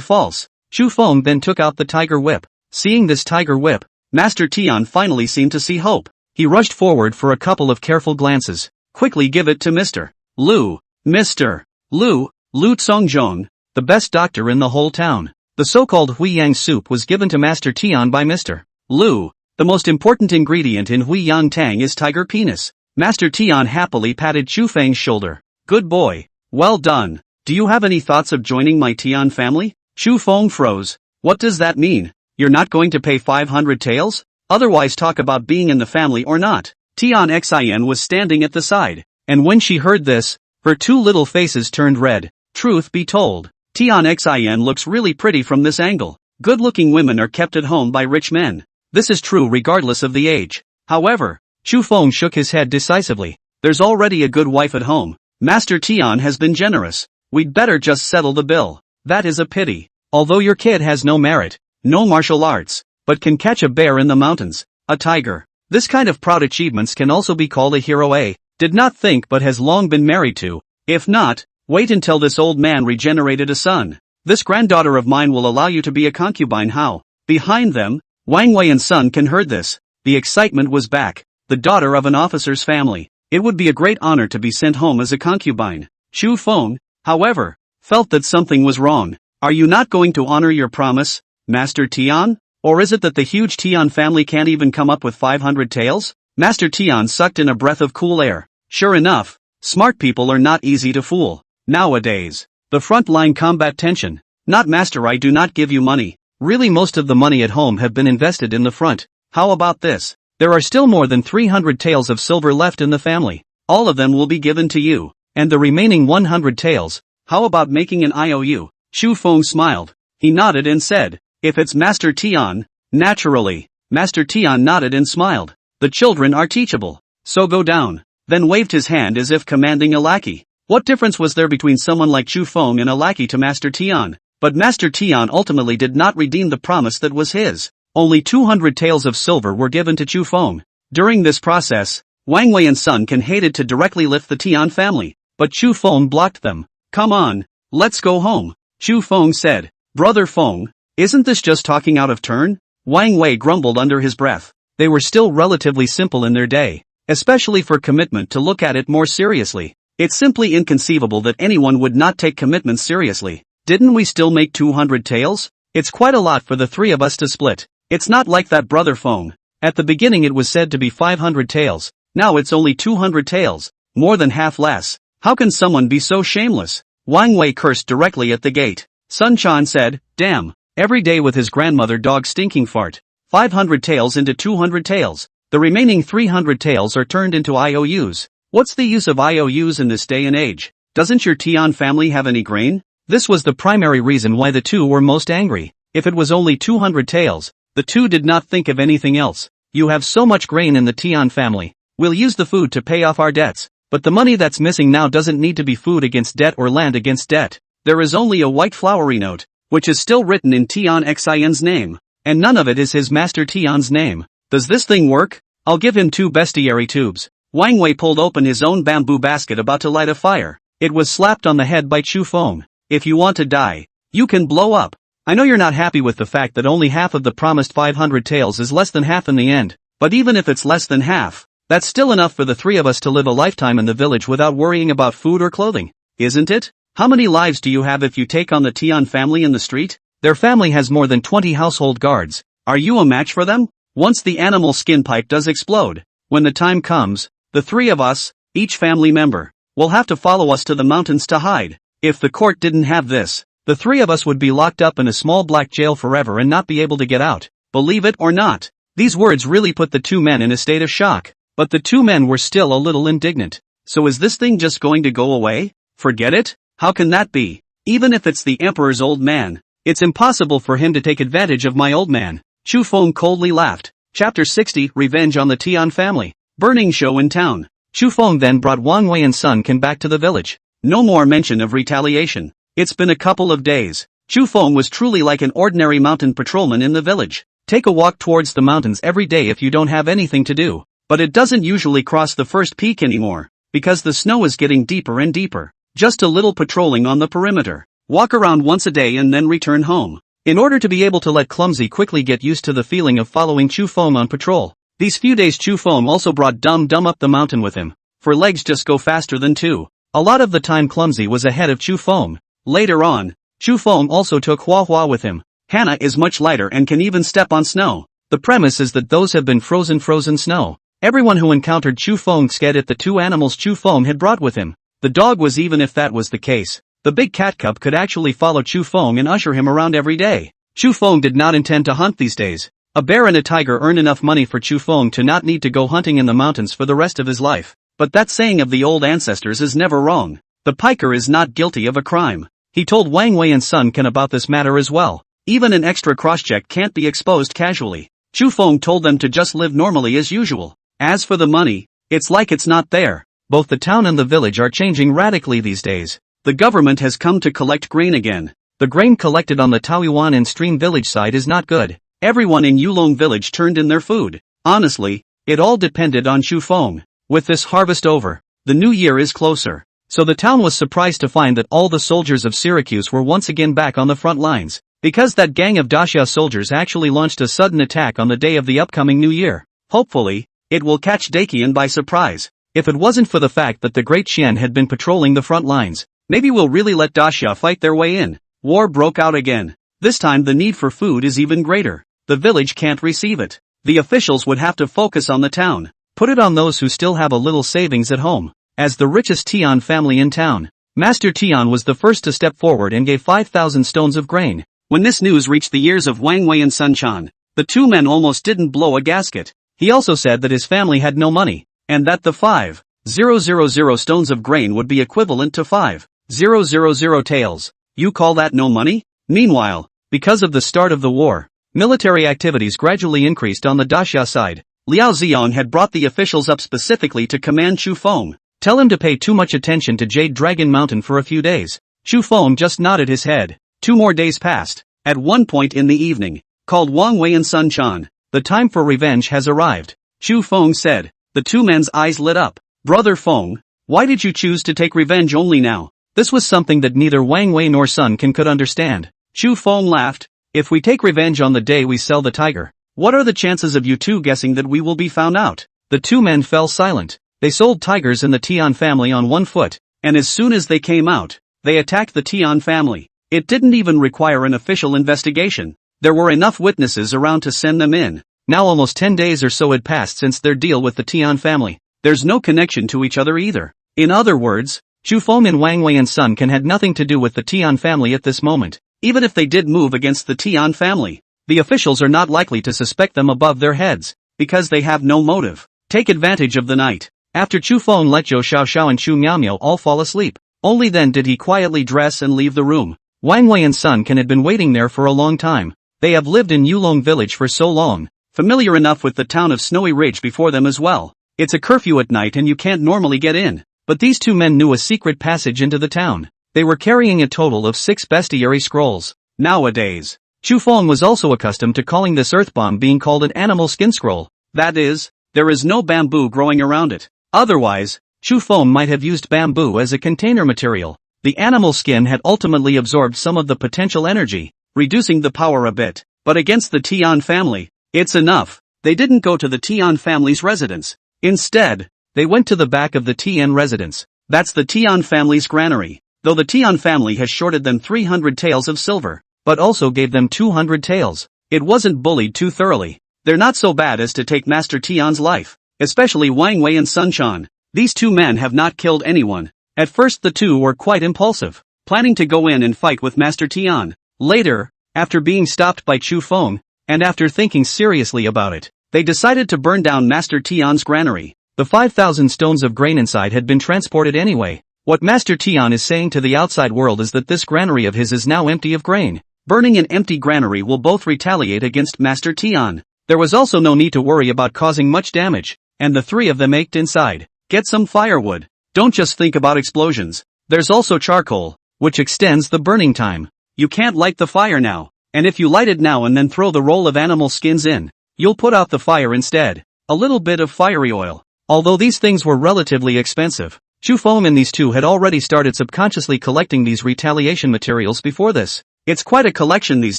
false?" Chu Feng then took out the tiger whip. Seeing this tiger whip, Master Tian finally seemed to see hope. He rushed forward for a couple of careful glances. "Quickly give it to Mr. Lu. Mr. Lu Tsongjong, the best doctor in the whole town." The so-called Huiyang soup was given to Master Tian by Mr. Lu. The most important ingredient in Huiyang Tang is tiger penis. Master Tian happily patted Chu Feng's shoulder. "Good boy. Well done. Do you have any thoughts of joining my Tian family?" Chu Feng froze. "What does that mean? You're not going to pay 500 taels? Otherwise talk about being in the family or not." Tian Xin was standing at the side, and when she heard this, her 2 little faces turned red. Truth be told, Tian Xin looks really pretty from this angle. Good-looking women are kept at home by rich men. This is true regardless of the age. However, Chu Feng shook his head decisively. "There's already a good wife at home. Master Tian has been generous. We'd better just settle the bill." "That is a pity. Although your kid has no merit, no martial arts, but can catch a bear in the mountains, a tiger. This kind of proud achievements can also be called a hero. Did not think but has long been married to. If not, wait until this old man regenerated a son. This granddaughter of mine will allow you to be a concubine." How? Behind them, Wang Wei and Sun Can heard this. The excitement was back. The daughter of an officer's family. It would be a great honor to be sent home as a concubine. Chu Feng, however, felt that something was wrong. "Are you not going to honor your promise, Master Tian? Or is it that the huge Tian family can't even come up with 500 taels?" Master Tian sucked in a breath of cool air. Sure enough, smart people are not easy to fool. Nowadays, the front-line combat tension. "Not master, I do not give you money. Really most of the money at home have been invested in the front. How about this? There are still more than 300 taels of silver left in the family. All of them will be given to you. And the remaining 100 taels, how about making an IOU?" Chu Feng smiled. He nodded and said, "If it's Master Tian." Naturally, Master Tian nodded and smiled. "The children are teachable. So go down." Then waved his hand as if commanding a lackey. What difference was there between someone like Chu Feng and a lackey to Master Tian? But Master Tian ultimately did not redeem the promise that was his. Only 200 taels of silver were given to Chu Feng. During this process, Wang Wei and Sun Can hated to directly lift the Tian family, but Chu Feng blocked them. "Come on, let's go home," Chu Feng said. "Brother Feng, isn't this just talking out of turn?" Wang Wei grumbled under his breath. They were still relatively simple in their day, especially for commitment to look at it more seriously. It's simply inconceivable that anyone would not take commitment seriously. Didn't we still make 200 taels? It's quite a lot for the 3 of us to split. It's not like that, Brother Feng. At the beginning it was said to be 500 taels. Now it's only 200 taels, more than half less. How can someone be so shameless? Wang Wei cursed directly at the gate. Sun Quan said, damn, every day with his grandmother dog stinking fart. 500 taels into 200 taels. The remaining 300 taels are turned into IOUs. What's the use of IOUs in this day and age? Doesn't your Tian family have any grain? This was the primary reason why the two were most angry. If it was only 200 taels, the two did not think of anything else. You have so much grain in the Tian family. We'll use the food to pay off our debts. But the money that's missing now doesn't need to be food against debt or land against debt. There is only a white flowery note, which is still written in Tian Xian's name. And none of it is his master Tian's name. Does this thing work? I'll give him 2 bestiary tubes. Wang Wei pulled open his own bamboo basket about to light a fire. It was slapped on the head by Chu Feng. If you want to die, you can blow up. I know you're not happy with the fact that only half of the promised 500 taels is less than half in the end, but even if it's less than half, that's still enough for the 3 of us to live a lifetime in the village without worrying about food or clothing, isn't it? How many lives do you have if you take on the Tian family in the street? Their family has more than 20 household guards. Are you a match for them? Once the animal skin pipe does explode, when the time comes, the 3 of us, each family member, will have to follow us to the mountains to hide. If the court didn't have this, the 3 of us would be locked up in a small black jail forever and not be able to get out. Believe it or not, these words really put the 2 men in a state of shock. But the 2 men were still a little indignant. So is this thing just going to go away? Forget it? How can that be? Even if it's the emperor's old man, it's impossible for him to take advantage of my old man. Chu Feng coldly laughed. Chapter 60, Revenge on the Tian Family. Burning show in town. Chu Feng then brought Wang Wei and Sun Can back to the village. No more mention of retaliation. It's been a couple of days. Chu Feng was truly like an ordinary mountain patrolman in the village. Take a walk towards the mountains every day if you don't have anything to do. But it doesn't usually cross the first peak anymore, because the snow is getting deeper and deeper. Just a little patrolling on the perimeter. Walk around once a day and then return home. In order to be able to let Clumsy quickly get used to the feeling of following Chu Feng on patrol. These few days Chu Feng also brought Dum Dum up the mountain with him. For legs just go faster than 2. A lot of the time Clumsy was ahead of Chu Feng. Later on, Chu Feng also took Hua Hua with him. Hannah is much lighter and can even step on snow. The premise is that those have been frozen snow. Everyone who encountered Chu Feng scared at the 2 animals Chu Feng had brought with him. The dog was even if that was the case. The big cat cub could actually follow Chu Feng and usher him around every day. Chu Feng did not intend to hunt these days. A bear and a tiger earn enough money for Chu Feng to not need to go hunting in the mountains for the rest of his life. But that saying of the old ancestors is never wrong. The piker is not guilty of a crime. He told Wang Wei and Sun Can about this matter as well. Even an extra crosscheck can't be exposed casually. Chu Feng told them to just live normally as usual. As for the money, it's like it's not there. Both the town and the village are changing radically these days. The government has come to collect grain again. The grain collected on the Taoyuan and Stream village side is not good. Everyone in Yulong village turned in their food. Honestly, it all depended on Chu Feng. With this harvest over, the new year is closer. So the town was surprised to find that all the soldiers of Syracuse were once again back on the front lines. Because that gang of Daxia soldiers actually launched a sudden attack on the day of the upcoming new year. Hopefully, it will catch Dakian by surprise. If it wasn't for the fact that the Great Xian had been patrolling the front lines, maybe we'll really let Daxia fight their way in. War broke out again. This time the need for food is even greater. The village can't receive it. The officials would have to focus on the town. Put it on those who still have a little savings at home. As the richest Tian family in town, Master Tian was the first to step forward and gave 5,000 stones of grain. When this news reached the ears of Wang Wei and Sun Quan, the 2 men almost didn't blow a gasket. He also said that his family had no money, and that the 5,000 stones of grain would be equivalent to 5,000 taels. You call that no money? Meanwhile, because of the start of the war, military activities gradually increased on the Daxia side. Liao Ziyang had brought the officials up specifically to command Chu Feng. Tell him to pay too much attention to Jade Dragon Mountain for a few days. Chu Feng just nodded his head. 2 more days passed. At one point in the evening, called Wang Wei and Sun Quan, the time for revenge has arrived. Chu Feng said. The 2 men's eyes lit up. Brother Feng, why did you choose to take revenge only now? This was something that neither Wang Wei nor Sun Can could understand. Chu Feng laughed. If we take revenge on the day we sell the tiger, what are the chances of you 2 guessing that we will be found out? The 2 men fell silent. They sold tigers in the Tian family on 1 foot, and as soon as they came out, they attacked the Tian family. It didn't even require an official investigation. There were enough witnesses around to send them in. Now almost 10 days or so had passed since their deal with the Tian family. there's no connection to each other either. In other words, Chu Feng and Wang Wei and Sun can had nothing to do with the Tian family at this moment. Even if they did move against the Tian family, the officials are not likely to suspect them above their heads, because they have no motive. Take advantage of the night. After Chu Feng let Zhou Xiaoxiao and Chu Miaomiao all fall asleep, only then did he quietly dress and leave the room. Wang Wei and Sun Can had been waiting there for a long time. They have lived in Yulong village for so long, familiar enough with the town of Snowy Ridge before them as well. It's a curfew at night and you can't normally get in. But these two men knew a secret passage into the town. They were carrying a total of 6 bestiary scrolls. Nowadays, Chu Feng was also accustomed to calling this earth bomb being called an animal skin scroll. That is, there is no bamboo growing around it. Otherwise, Chu Feng might have used bamboo as a container material. The animal skin had ultimately absorbed some of the potential energy, reducing the power a bit. But against the Tian family, it's enough. They didn't go to the Tian family's residence. Instead, they went to the back of the Tian residence. That's the Tian family's granary. Though the Tian family has shorted them 300 taels of silver, but also gave them 200 taels. It wasn't bullied too thoroughly. They're not so bad as to take Master Tian's life, especially Wang Wei and Sun Quan. These two men have not killed anyone. At first the two were quite impulsive, planning to go in and fight with Master Tian. Later, after being stopped by Chu Feng, and after thinking seriously about it, they decided to burn down Master Tian's granary. The 5,000 stones of grain inside had been transported anyway. What Master Tian is saying to the outside world is that this granary of his is now empty of grain. Burning an empty granary will both retaliate against Master Tian. There was also no need to worry about causing much damage, and the three of them ached inside. Get some firewood. Don't just think about explosions. There's also charcoal, which extends the burning time. You can't light the fire now, and if you light it now and then throw the roll of animal skins in, you'll put out the fire instead. A little bit of fiery oil. Although these things were relatively expensive, Chu Feng and these two had already started subconsciously collecting these retaliation materials before this. It's quite a collection these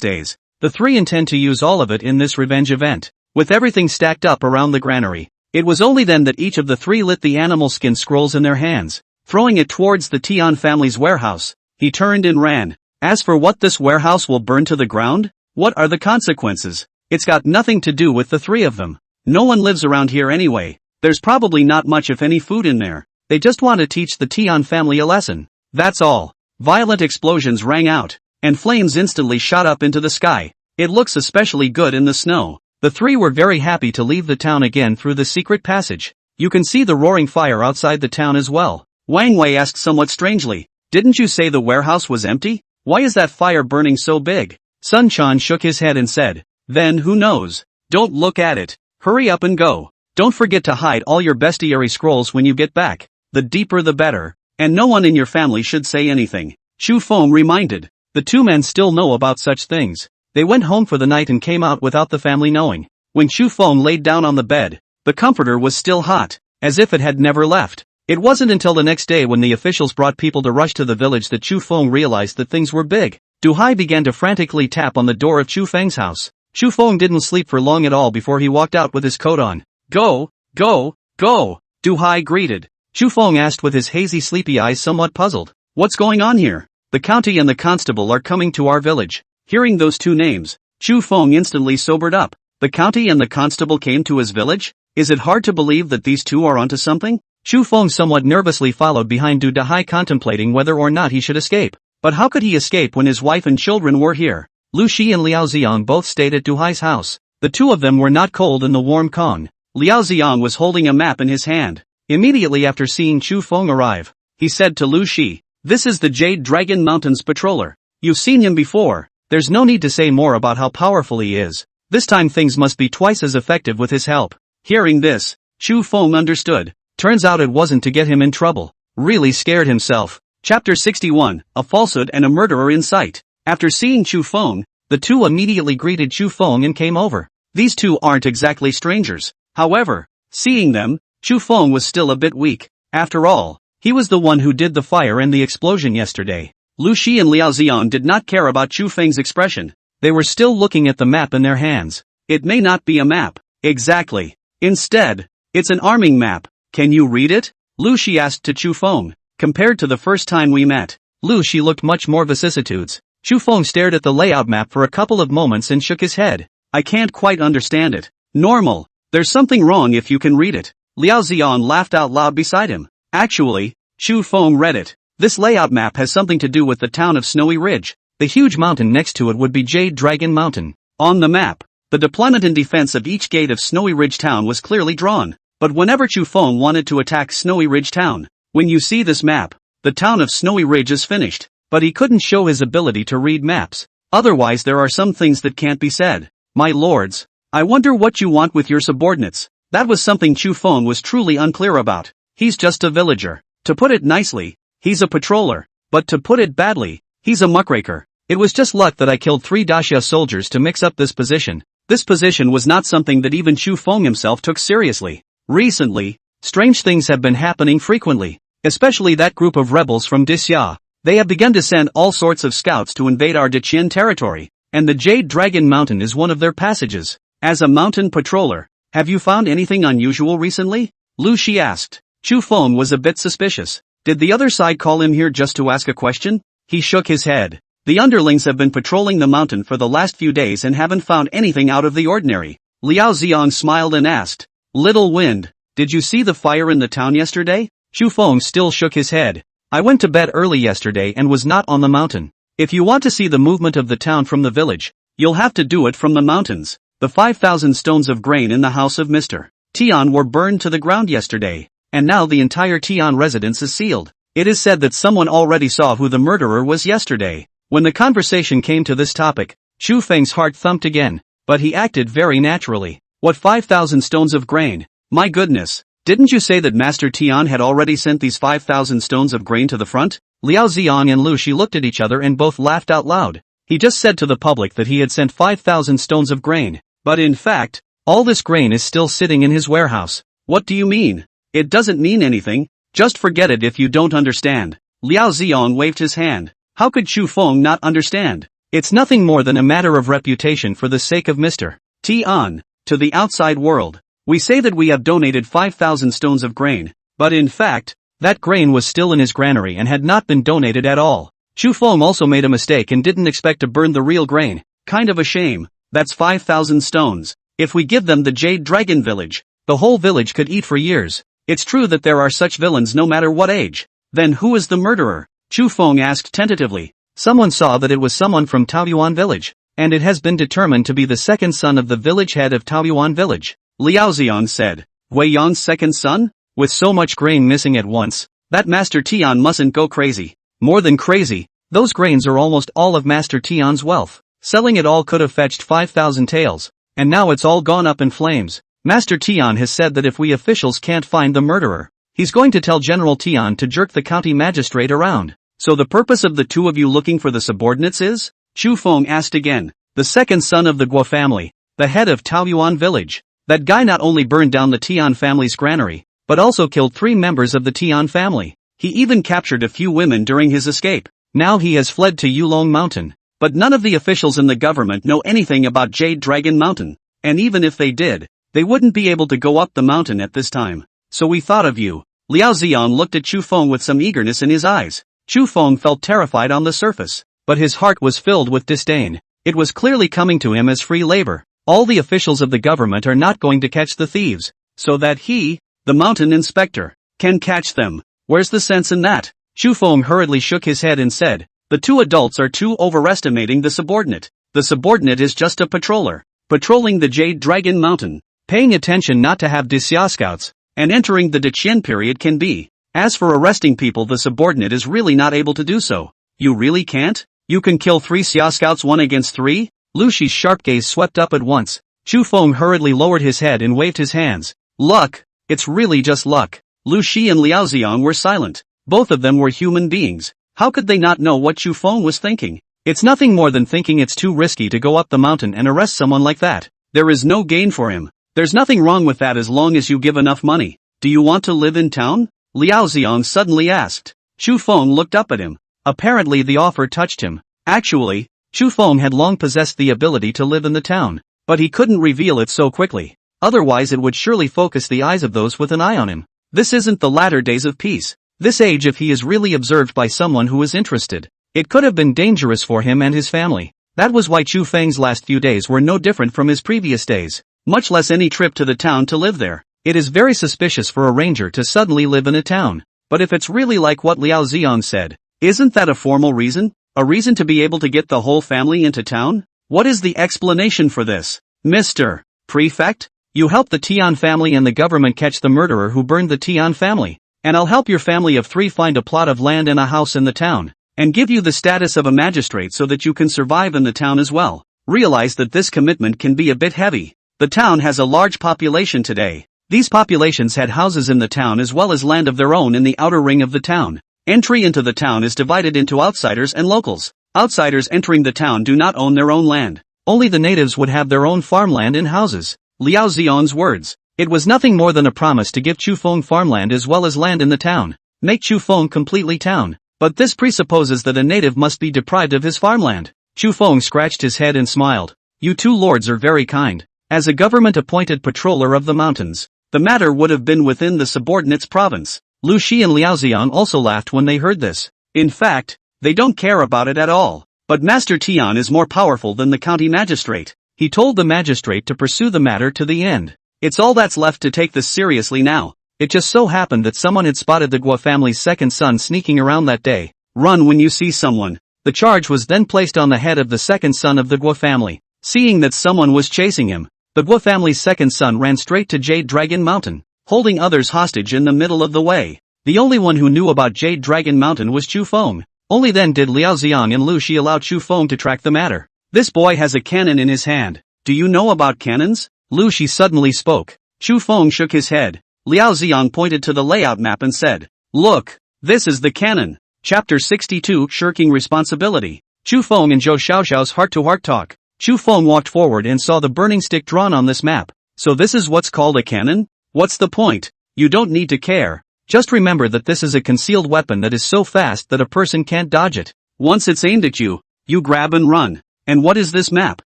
days. The three intend to use all of it in this revenge event. With everything stacked up around the granary, it was only then that each of the three lit the animal skin scrolls in their hands. Throwing it towards the Tian family's warehouse, he turned and ran. As for what this warehouse will burn to the ground, what are the consequences? It's got nothing to do with the three of them. No one lives around here anyway. There's probably not much if any food in there. They just want to teach the Tian family a lesson. That's all. Violent explosions rang out, and flames instantly shot up into the sky. It looks especially good in the snow. The three were very happy to leave the town again through the secret passage. You can see the roaring fire outside the town as well. Wang Wei asked somewhat strangely, "Didn't you say the warehouse was empty? Why is that fire burning so big?" Sun Quan shook his head and said, "Then who knows? Don't look at it. Hurry up and go. Don't forget to hide all your bestiary scrolls when you get back. The deeper the better, and no one in your family should say anything." Chu Feng reminded. The two men still know about such things. They went home for the night and came out without the family knowing. When Chu Feng laid down on the bed, the comforter was still hot, as if it had never left. It wasn't until the next day when the officials brought people to rush to the village that Chu Feng realized that things were big. Du Hai began to frantically tap on the door of Chu Feng's house. Chu Feng didn't sleep for long at all before he walked out with his coat on. "Go, go, go," Du Hai greeted. Chu Feng asked with his hazy sleepy eyes somewhat puzzled. "What's going on here?" "The county and the constable are coming to our village." Hearing those two names, Chu Feng instantly sobered up. The county and the constable came to his village? Is it hard to believe that these two are onto something? Chu Feng somewhat nervously followed behind Du Hai, contemplating whether or not he should escape. But how could he escape when his wife and children were here? Lu Shi and Liao Xiang both stayed at Du Hai's house. The two of them were not cold in the warm Kong. Liao Xiang was holding a map in his hand. Immediately after seeing Chu Feng arrive, he said to Lu Shi, "This is the Jade Dragon Mountains patroller. You've seen him before. There's no need to say more about how powerful he is. This time things must be twice as effective with his help." Hearing this, Chu Feng understood. Turns out it wasn't to get him in trouble. Really scared himself. Chapter 61, A Falsehood and a Murderer in Sight. After seeing Chu Feng, the two immediately greeted Chu Feng and came over. These two aren't exactly strangers. However, seeing them, Chu Feng was still a bit weak. After all, he was the one who did the fire and the explosion yesterday. Lu Shi and Liao Xiang did not care about Chu Feng's expression. They were still looking at the map in their hands. It may not be a map. Exactly. Instead, it's an arming map. "Can you read it?" Lu Shi asked to Chu Feng. Compared to the first time we met, Lu Shi looked much more vicissitudes. Chu Feng stared at the layout map for a couple of moments and shook his head. "I can't quite understand it." "Normal. There's something wrong if you can read it." Liao Ziyan laughed out loud beside him. Actually, Chu Feng read it. This layout map has something to do with the town of Snowy Ridge. The huge mountain next to it would be Jade Dragon Mountain. On the map, the deployment and defense of each gate of Snowy Ridge Town was clearly drawn. But whenever Chu Feng wanted to attack Snowy Ridge Town, when you see this map, the town of Snowy Ridge is finished. But he couldn't show his ability to read maps. Otherwise there are some things that can't be said. My lords, I wonder what you want with your subordinates. That was something Chu Feng was truly unclear about. He's just a villager. To put it nicely, he's a patroller. But to put it badly, he's a muckraker. It was just luck that I killed 3 Daxia soldiers to mix up this position. This position was not something that even Chu Feng himself took seriously. Recently, strange things have been happening frequently. Especially that group of rebels from Daxia. They have begun to send all sorts of scouts to invade our Daqian territory. And the Jade Dragon Mountain is one of their passages. As a mountain patroller, have you found anything unusual recently? Lu Shi asked. Chu Feng was a bit suspicious. Did the other side call him here just to ask a question? He shook his head. The underlings have been patrolling the mountain for the last few days and haven't found anything out of the ordinary. Liao Ziyan smiled and asked. Little Wind, did you see the fire in the town yesterday? Chu Feng still shook his head. I went to bed early yesterday and was not on the mountain. If you want to see the movement of the town from the village, you'll have to do it from the mountains. The 5,000 stones of grain in the house of Mr. Tian were burned to the ground yesterday. And now the entire Tian residence is sealed. It is said that someone already saw who the murderer was yesterday. When the conversation came to this topic, Chu Feng's heart thumped again, but he acted very naturally. What 5,000 stones of grain? My goodness, didn't you say that Master Tian had already sent these 5,000 stones of grain to the front? Liao Ziyan and Lu Shi looked at each other and both laughed out loud. He just said to the public that he had sent 5,000 stones of grain. But in fact, all this grain is still sitting in his warehouse. What do you mean? It doesn't mean anything, just forget it if you don't understand. Liao Ziyan waved his hand. How could Chu Feng not understand? It's nothing more than a matter of reputation for the sake of Mr. Tian. To the outside world, we say that we have donated 5,000 stones of grain, but in fact, that grain was still in his granary and had not been donated at all. Chu Feng also made a mistake and didn't expect to burn the real grain. Kind of a shame. That's 5,000 stones. If we give them the Jade Dragon Village, the whole village could eat for years. It's true that there are such villains no matter what age. Then who is the murderer? Chu Feng asked tentatively. Someone saw that it was someone from Taoyuan village, and it has been determined to be the second son of the village head of Taoyuan village. Liao Ziyan said. Wei Yan's second son? With so much grain missing at once, that Master Tian mustn't go crazy. More than crazy, those grains are almost all of Master Tian's wealth. Selling it all could have fetched 5,000 taels, and now it's all gone up in flames. Master Tian has said that if we officials can't find the murderer, he's going to tell General Tian to jerk the county magistrate around. So the purpose of the two of you looking for the subordinates is? Chu Feng asked again. The second son of the Guo family, the head of Taoyuan village. That guy not only burned down the Tian family's granary, but also killed 3 members of the Tian family. He even captured a few women during his escape. Now he has fled to Yulong Mountain. But none of the officials in the government know anything about Jade Dragon Mountain. And even if they did, they wouldn't be able to go up the mountain at this time. So we thought of you. Liao Ziyan looked at Chu Feng with some eagerness in his eyes. Chu Feng felt terrified on the surface, but his heart was filled with disdain. It was clearly coming to him as free labor. All the officials of the government are not going to catch the thieves, so that he, the mountain inspector, can catch them. Where's the sense in that? Chu Feng hurriedly shook his head and said, the two adults are too overestimating the subordinate. The subordinate is just a patroller, patrolling the Jade Dragon Mountain, paying attention not to have Daxia scouts, and entering the Daqian period can be. As for arresting people, the subordinate is really not able to do so. You really can't? You can kill 3 Xia scouts 1 against 3? Lu Shi's sharp gaze swept up at once. Chu Feng hurriedly lowered his head and waved his hands. Luck. It's really just luck. Lu Shi and Liao Ziyan were silent. Both of them were human beings. How could they not know what Chu Feng was thinking? It's nothing more than thinking it's too risky to go up the mountain and arrest someone like that. There is no gain for him. There's nothing wrong with that as long as you give enough money. Do you want to live in town? Liao Ziyan suddenly asked. Chu Feng looked up at him. Apparently the offer touched him. Actually, Chu Feng had long possessed the ability to live in the town, but he couldn't reveal it so quickly. Otherwise it would surely focus the eyes of those with an eye on him. This isn't the latter days of peace. This age, if he is really observed by someone who is interested, it could have been dangerous for him and his family. That was why Chu Feng's last few days were no different from his previous days, much less any trip to the town to live there. It is very suspicious for a ranger to suddenly live in a town. But if it's really like what Liao Xiong said, isn't that a formal reason? A reason to be able to get the whole family into town? What is the explanation for this? Mr. Prefect? You help the Tian family and the government catch the murderer who burned the Tian family. And I'll help your family of 3 find a plot of land and a house in the town. And give you the status of a magistrate so that you can survive in the town as well. Realize that this commitment can be a bit heavy. The town has a large population today. These populations had houses in the town as well as land of their own in the outer ring of the town. Entry into the town is divided into outsiders and locals. Outsiders entering the town do not own their own land. Only the natives would have their own farmland and houses. Liao Xiong's words. It was nothing more than a promise to give Chufeng farmland as well as land in the town. Make Chufeng completely town. But this presupposes that a native must be deprived of his farmland. Chufeng scratched his head and smiled. You two lords are very kind. As a government-appointed patroller of the mountains, the matter would have been within the subordinate's province. Lu Shi and Liao Xiong also laughed when they heard this. In fact, they don't care about it at all. But Master Tian is more powerful than the county magistrate. He told the magistrate to pursue the matter to the end. It's all that's left to take this seriously now. It just so happened that someone had spotted the Guo family's second son sneaking around that day. Run when you see someone. The charge was then placed on the head of the second son of the Guo family. Seeing that someone was chasing him, the Guo family's second son ran straight to Jade Dragon Mountain, holding others hostage in the middle of the way. The only one who knew about Jade Dragon Mountain was Chufeng. Only then did Liao Xiong and Lu Shi allow Chufeng to track the matter. This boy has a cannon in his hand. Do you know about cannons? Lu Shi suddenly spoke. Chufeng shook his head. Liao Xiong pointed to the layout map and said, Look, this is the cannon. Chapter 62 Shirking Responsibility. Chufeng and Zhou Xiaoxiao's heart-to-heart talk. Chufeng walked forward and saw the burning stick drawn on this map. So this is what's called a cannon? What's the point? You don't need to care. Just remember that this is a concealed weapon that is so fast that a person can't dodge it. Once it's aimed at you, you grab and run. And what is this map?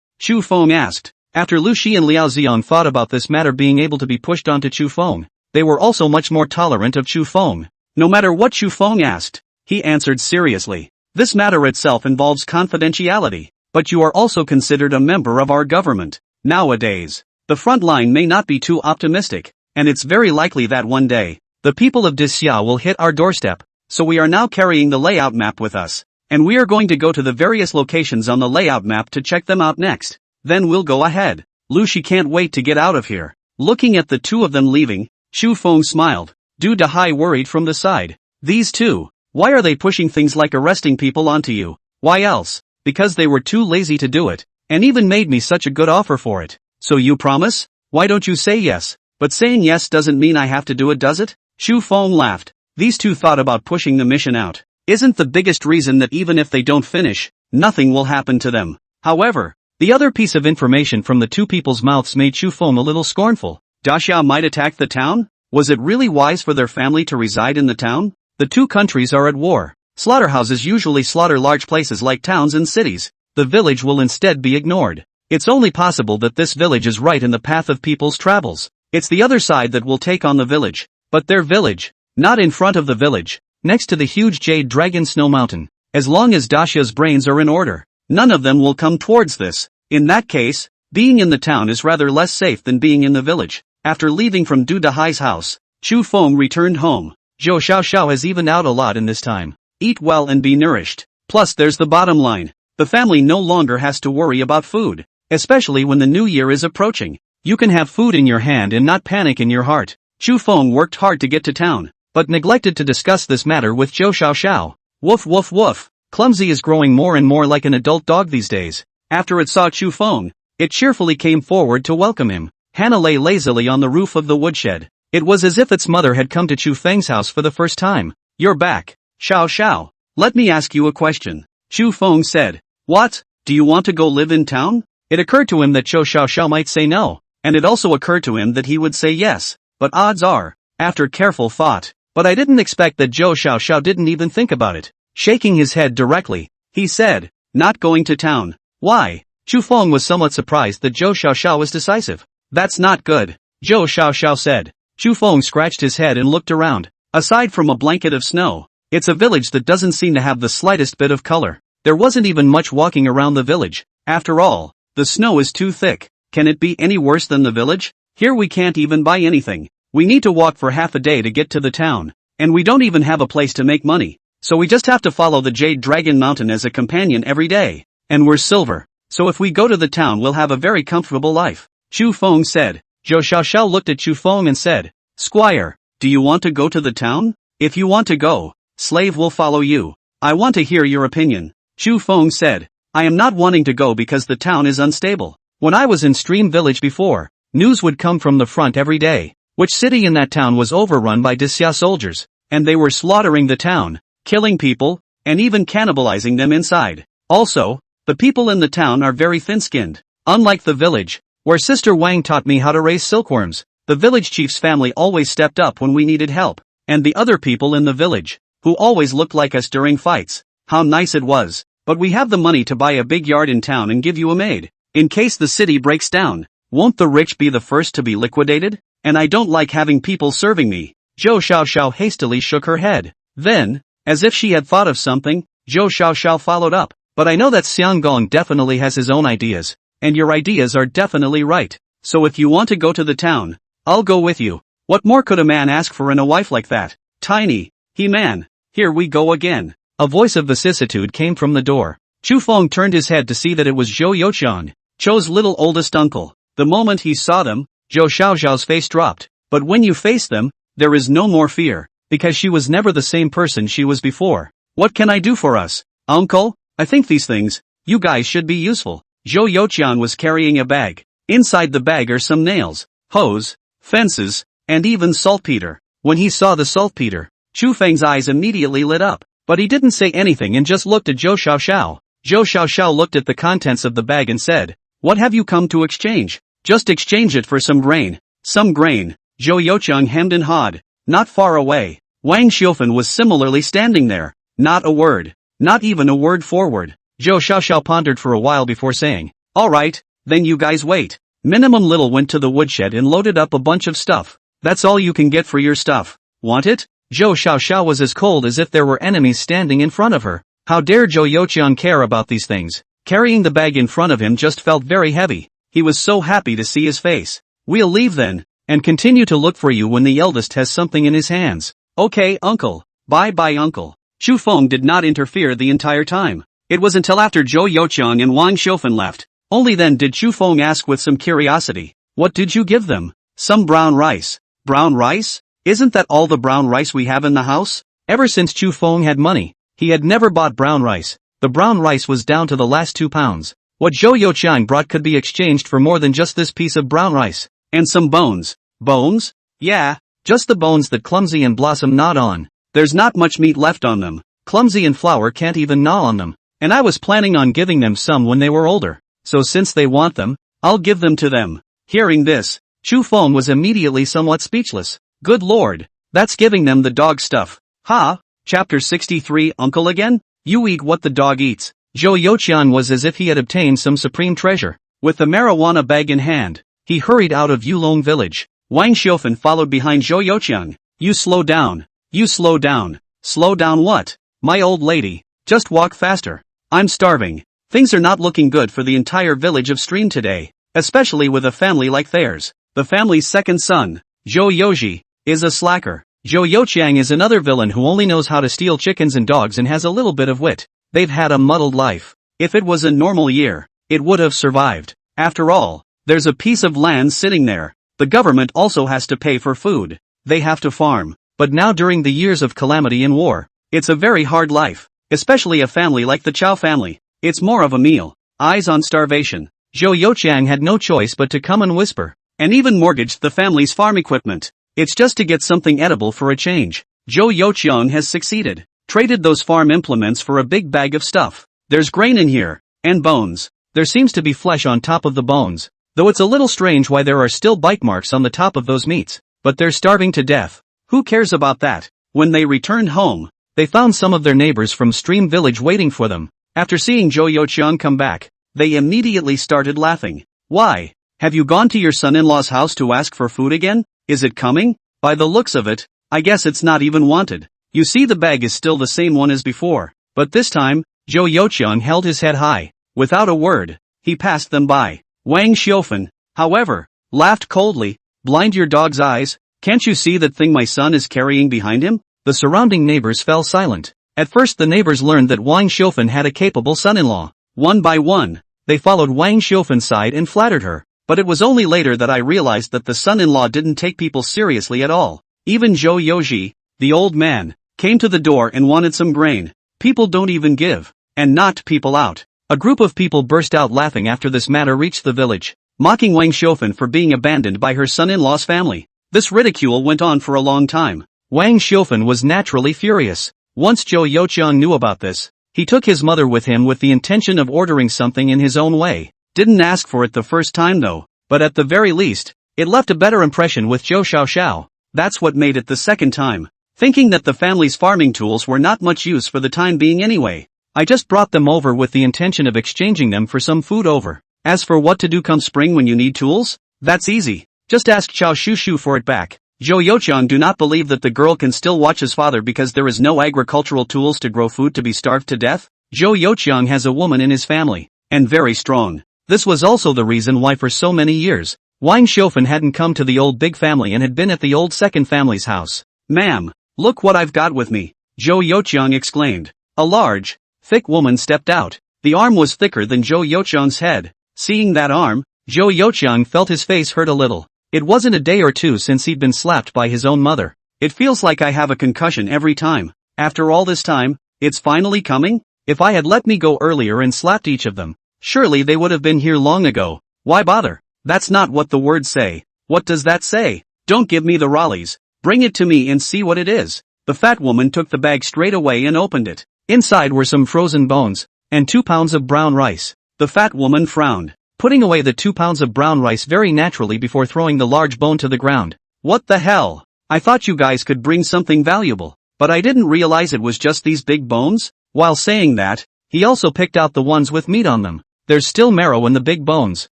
Chufeng asked. After Lu Shi and Liao Xiong thought about this matter being able to be pushed onto Chufeng, they were also much more tolerant of Chufeng. No matter what Chufeng asked, he answered seriously. This matter itself involves confidentiality, but you are also considered a member of our government. Nowadays, the front line may not be too optimistic, and it's very likely that one day, the people of Disxia will hit our doorstep, so we are now carrying the layout map with us, and we are going to go to the various locations on the layout map to check them out next. Then we'll go ahead. Lu Shi can't wait to get out of here. Looking at the two of them leaving, Chufeng smiled. Du Dahai worried from the side. These two, why are they pushing things like arresting people onto you? Why else? Because they were too lazy to do it, and even made me such a good offer for it. So you promise? Why don't you say yes? But saying yes doesn't mean I have to do it, does it? Chufeng laughed. These two thought about pushing the mission out. Isn't the biggest reason that even if they don't finish, nothing will happen to them. However, the other piece of information from the two people's mouths made Chufeng a little scornful. Daxia might attack the town? Was it really wise for their family to reside in the town? The two countries are at war. Slaughterhouses usually slaughter large places like towns and cities. The village will instead be ignored. It's only possible that this village is right in the path of people's travels. It's the other side that will take on the village. But their village, not in front of the village, next to the huge Jade Dragon Snow Mountain. As long as Daxia's brains are in order, none of them will come towards this. In that case, being in the town is rather less safe than being in the village. After leaving from Du Dahai's house, Chufeng returned home. Zhou Xiaoxiao has evened out a lot in this time. Eat well and be nourished. Plus there's the bottom line. The family no longer has to worry about food. Especially when the new year is approaching. You can have food in your hand and not panic in your heart. Chufeng worked hard to get to town, but neglected to discuss this matter with Zhou Xiaoxiao. Woof woof woof. Clumsy is growing more and more like an adult dog these days. After it saw Chufeng, it cheerfully came forward to welcome him. Hannah lay lazily on the roof of the woodshed. It was as if its mother had come to Chufeng's house for the first time. You're back, Xiao Xiao. Let me ask you a question. Chufeng said. What? Do you want to go live in town? It occurred to him that Zhou Xiaoxiao might say no, and it also occurred to him that he would say yes. But odds are, after careful thought, but I didn't expect that Zhou Xiaoxiao didn't even think about it. Shaking his head directly, he said, not going to town. Why? Chufeng was somewhat surprised that Zhou Xiaoxiao was decisive. That's not good, Zhou Xiaoxiao said. Chufeng scratched his head and looked around. Aside from a blanket of snow, it's a village that doesn't seem to have the slightest bit of color. There wasn't even much walking around the village. After all, the snow is too thick. Can it be any worse than the village? Here we can't even buy anything. We need to walk for half a day to get to the town, and we don't even have a place to make money, so we just have to follow the Jade Dragon Mountain as a companion every day. And we're silver, so if we go to the town we'll have a very comfortable life, Chu Feng said. Zhou Xiaoxiao looked at Chu Feng and said, Squire, do you want to go to the town? If you want to go, slave will follow you. I want to hear your opinion. Chu Feng said, I am not wanting to go because the town is unstable. When I was in Stream Village before, news would come from the front every day, which city in that town was overrun by Disya soldiers, and they were slaughtering the town, killing people, and even cannibalizing them inside. Also, the people in the town are very thin-skinned. Unlike the village, where Sister Wang taught me how to raise silkworms, the village chief's family always stepped up when we needed help, and the other people in the village, who always looked like us during fights. How nice it was. But we have the money to buy a big yard in town and give you a maid. In case the city breaks down, won't the rich be the first to be liquidated? And I don't like having people serving me. Zhou Xiaoxiao hastily shook her head. Then, as if she had thought of something, Zhou Xiaoxiao followed up. But I know that Xianggong definitely has his own ideas, and your ideas are definitely right. So if you want to go to the town, I'll go with you. What more could a man ask for in a wife like that? Tiny, he-man, here we go again. A voice of vicissitude came from the door. Chu Feng turned his head to see that it was Zhou Youqiang, Chou's little oldest uncle. The moment he saw them, Zhou Xiaoxiao's face dropped. But when you face them, there is no more fear, because she was never the same person she was before. What can I do for us, uncle? I think these things, you guys should be useful. Zhou Youqiang was carrying a bag. Inside the bag are some nails, hose, fences, and even saltpeter. When he saw the saltpeter, Chu Feng's eyes immediately lit up, but he didn't say anything and just looked at Zhou Xiaoxiao. Zhou Xiaoxiao looked at the contents of the bag and said, What have you come to exchange? Just exchange it for some grain. Some grain. Zhou Youqiang hemmed and hawed. Not far away, Wang Xiufen was similarly standing there. Not a word. Not even a word forward. Zhou Xiaoxiao pondered for a while before saying, Alright, then you guys wait. Minimum Little went to the woodshed and loaded up a bunch of stuff. That's all you can get for your stuff. Want it? Zhou Xiaoxiao was as cold as if there were enemies standing in front of her. How dare Zhou Youqiang care about these things? Carrying the bag in front of him just felt very heavy. He was so happy to see his face. We'll leave then, and continue to look for you when the eldest has something in his hands. Okay, uncle. Bye-bye, uncle. Chu Feng did not interfere the entire time. It was until after Zhou Youqiang and Wang Xiufen left. Only then did Chu Feng ask with some curiosity, What did you give them? Some brown rice. Brown rice? Isn't that all the brown rice we have in the house? Ever since Chu Feng had money, he had never bought brown rice. The brown rice was down to the last 2 pounds. What Zhou Youqiang brought could be exchanged for more than just this piece of brown rice. And some bones. Bones? Yeah, just the bones that Clumsy and Blossom gnawed on. There's not much meat left on them. Clumsy and Flower can't even gnaw on them. And I was planning on giving them some when they were older. So since they want them, I'll give them to them. Hearing this, Chu Feng was immediately somewhat speechless. Good lord, that's giving them the dog stuff. Ha! Chapter 63 Uncle again? You eat what the dog eats. Zhou Youqiang was as if he had obtained some supreme treasure. With the marijuana bag in hand, he hurried out of Yulong village. Wang Xiufen followed behind Zhou Youqiang. You slow down. You slow down. Slow down what? My old lady. Just walk faster. I'm starving. Things are not looking good for the entire village of Stream today, especially with a family like theirs. The family's second son, Zhou Youji, is a slacker. Zhou Youqiang is another villain who only knows how to steal chickens and dogs and has a little bit of wit. They've had a muddled life. If it was a normal year, it would have survived. After all, there's a piece of land sitting there. The government also has to pay for food. They have to farm. But now during the years of calamity and war, it's a very hard life. Especially a family like the Chow family. It's more of a meal. Eyes on starvation. Zhou Youqiang had no choice but to come and whisper. And even mortgaged the family's farm equipment. It's just to get something edible for a change. Zhou Youqiang has succeeded. Traded those farm implements for a big bag of stuff. There's grain in here. And bones. There seems to be flesh on top of the bones. Though it's a little strange why there are still bite marks on the top of those meats. But they're starving to death. Who cares about that? When they returned home, they found some of their neighbors from Stream Village waiting for them. After seeing Zhou Youqiang come back, they immediately started laughing. Why? Have you gone to your son-in-law's house to ask for food again? Is it coming? By the looks of it, I guess it's not even wanted. You see the bag is still the same one as before. But this time, Zhou Youqiang held his head high. Without a word, he passed them by. Wang Xiufen, however, laughed coldly. Blind your dog's eyes? Can't you see that thing my son is carrying behind him? The surrounding neighbors fell silent. At first the neighbors learned that Wang Xiufan had a capable son-in-law. One by one, they followed Wang Xiufan's side and flattered her. But it was only later that I realized that the son-in-law didn't take people seriously at all. Even Zhou Youji, the old man, came to the door and wanted some grain. People don't even give, and knocked people out. A group of people burst out laughing after this matter reached the village, mocking Wang Xiufan for being abandoned by her son-in-law's family. This ridicule went on for a long time. Wang Xiufan was naturally furious. Once Zhou Youqiang knew about this, he took his mother with him with the intention of ordering something in his own way. Didn't ask for it the first time though, but at the very least, it left a better impression with Zhou Xiaoxiao. That's what made it the second time. Thinking that the family's farming tools were not much use for the time being anyway, I just brought them over with the intention of exchanging them for some food over. As for what to do come spring when you need tools, that's easy. Just ask Chao Shushu for it back. Zhou Youqiang do not believe that the girl can still watch his father because there is no agricultural tools to grow food to be starved to death. Zhou Youqiang has a woman in his family, and very strong. This was also the reason why for so many years, Wang Xiufan hadn't come to the old big family and had been at the old second family's house. Ma'am, look what I've got with me, Zhou Youqiang exclaimed. A large, thick woman stepped out. The arm was thicker than Zhou Youqiang's head. Seeing that arm, Zhou Youqiang felt his face hurt a little. It wasn't a day or two since he'd been slapped by his own mother. It feels like I have a concussion every time. After all this time, it's finally coming? If I had let me go earlier and slapped each of them, surely they would have been here long ago. Why bother? That's not what the words say. What does that say? Don't give me the rollies. Bring it to me and see what it is. The fat woman took the bag straight away and opened it. Inside were some frozen bones, and 2 pounds of brown rice. The fat woman frowned, putting away the 2 pounds of brown rice very naturally before throwing the large bone to the ground. What the hell? I thought you guys could bring something valuable, but I didn't realize it was just these big bones? While saying that, he also picked out the ones with meat on them. There's still marrow in the big bones.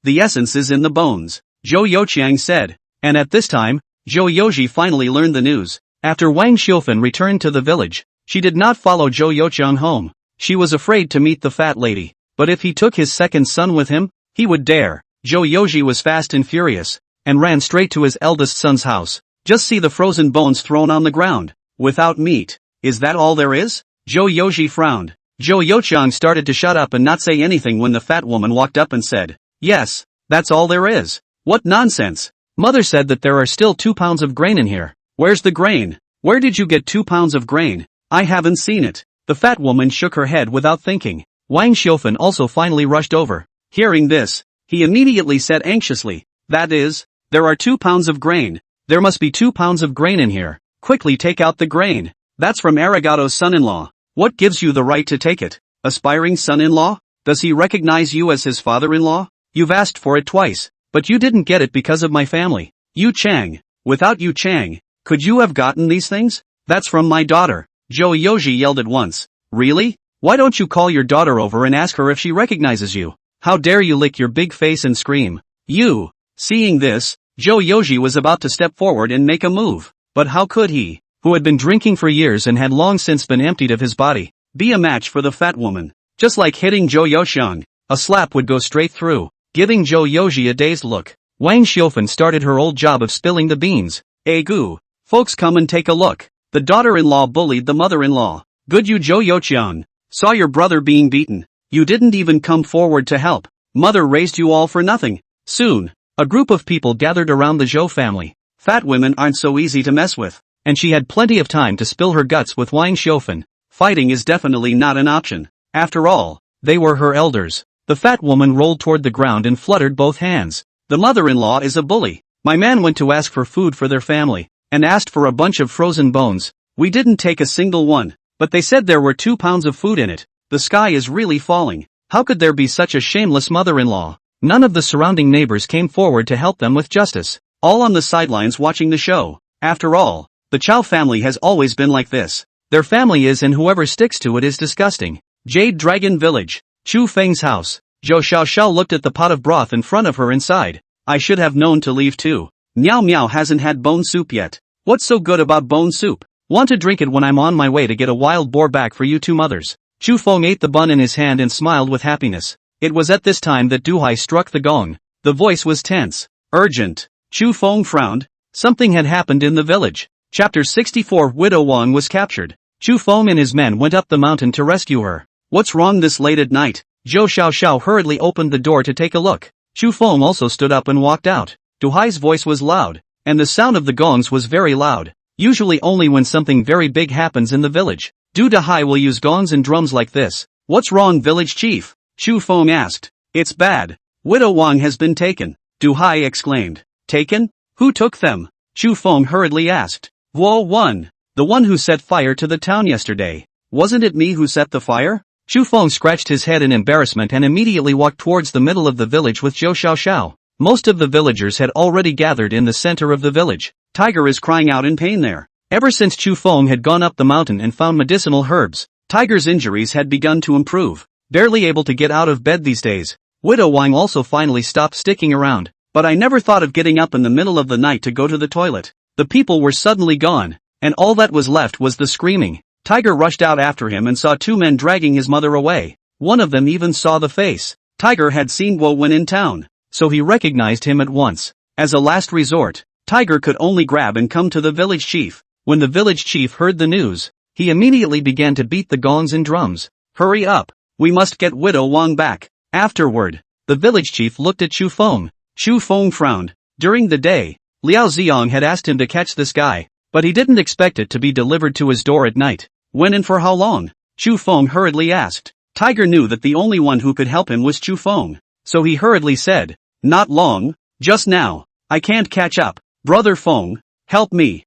The essence is in the bones, Zhou Youqiang said. And at this time, Zhou Youji finally learned the news. After Wang Xiufan returned to the village, she did not follow Zhou Youqiang home. She was afraid to meet the fat lady, but if he took his second son with him, he would dare. Zhou Youji was fast and furious, and ran straight to his eldest son's house. Just see the frozen bones thrown on the ground, without meat. Is that all there is? Zhou Youji frowned. Zhou Youqiang started to shut up and not say anything when the fat woman walked up and said, "Yes, that's all there is." What nonsense. Mother said that there are still 2 pounds of grain in here. Where's the grain? Where did you get 2 pounds of grain? I haven't seen it. The fat woman shook her head without thinking. Wang Xiufan also finally rushed over. Hearing this, he immediately said anxiously, "That is, there are 2 pounds of grain. There must be 2 pounds of grain in here. Quickly take out the grain. That's from Arigato's son-in-law. What gives you the right to take it? Aspiring son-in-law? Does he recognize you as his father-in-law? You've asked for it twice, but you didn't get it because of my family. Yu Chang, without Yu Chang, could you have gotten these things? That's from my daughter." Zhou Youji yelled at once. Really? Why don't you call your daughter over and ask her if she recognizes you? How dare you lick your big face and scream? You! Seeing this, Zhou Youji was about to step forward and make a move. But how could he, who had been drinking for years and had long since been emptied of his body, be a match for the fat woman? Just like hitting Zhou Youxiang, a slap would go straight through, giving Zhou Youji a dazed look. Wang Xiufan started her old job of spilling the beans. Gu, folks come and take a look. The daughter-in-law bullied the mother-in-law. Good you Zhou Youqiang. Saw your brother being beaten. You didn't even come forward to help. Mother raised you all for nothing. Soon, a group of people gathered around the Zhou family. Fat women aren't so easy to mess with, and she had plenty of time to spill her guts with Wang Xiufan. Fighting is definitely not an option. After all, they were her elders. The fat woman rolled toward the ground and fluttered both hands. The mother-in-law is a bully. My man went to ask for food for their family, and asked for a bunch of frozen bones. We didn't take a single one, but they said there were 2 pounds of food in it. The sky is really falling. How could there be such a shameless mother-in-law? None of the surrounding neighbors came forward to help them with justice. All on the sidelines watching the show. After all, the Chow family has always been like this. Their family is, and whoever sticks to it is disgusting. Jade Dragon Village. Chu Feng's house. Zhou Xiaoxiao looked at the pot of broth in front of her and sighed. I should have known to leave too. Miao Miao hasn't had bone soup yet. What's so good about bone soup? Want to drink it when I'm on my way to get a wild boar back for you two mothers. Chu Feng ate the bun in his hand and smiled with happiness. It was at this time that Duhai struck the gong. The voice was tense. Urgent. Chu Feng frowned. Something had happened in the village. Chapter 64. Widow Wang was captured. Chu Feng and his men went up the mountain to rescue her. What's wrong this late at night? Zhou Xiaoxiao hurriedly opened the door to take a look. Chu Feng also stood up and walked out. Du Hai's voice was loud, and the sound of the gongs was very loud. Usually only when something very big happens in the village. Du Hai will use gongs and drums like this. What's wrong, village chief? Chu Feng asked. It's bad. Widow Wang has been taken. Du Hai exclaimed. Taken? Who took them? Chu Feng hurriedly asked. One. The one who set fire to the town yesterday. Wasn't it me who set the fire? Chu Feng scratched his head in embarrassment and immediately walked towards the middle of the village with Zhou Xiaoxiao. Most of the villagers had already gathered in the center of the village. Tiger is crying out in pain there. Ever since Chu Feng had gone up the mountain and found medicinal herbs, Tiger's injuries had begun to improve. Barely able to get out of bed these days. Widow Wang also finally stopped sticking around. But I never thought of getting up in the middle of the night to go to the toilet. The people were suddenly gone, and all that was left was the screaming. Tiger rushed out after him and saw two men dragging his mother away. One of them even saw the face. Tiger had seen Wo when in town, so he recognized him at once. As a last resort, Tiger could only grab and come to the village chief. When the village chief heard the news, he immediately began to beat the gongs and drums. Hurry up! We must get Widow Wang back. Afterward, the village chief looked at Chu Feng. Chu Feng frowned. During the day, Liao Ziong had asked him to catch this guy, but he didn't expect it to be delivered to his door at night. When and for how long? Chu Feng hurriedly asked. Tiger knew that the only one who could help him was Chu Feng, so he hurriedly said, not long, just now. I can't catch up. Brother Feng, help me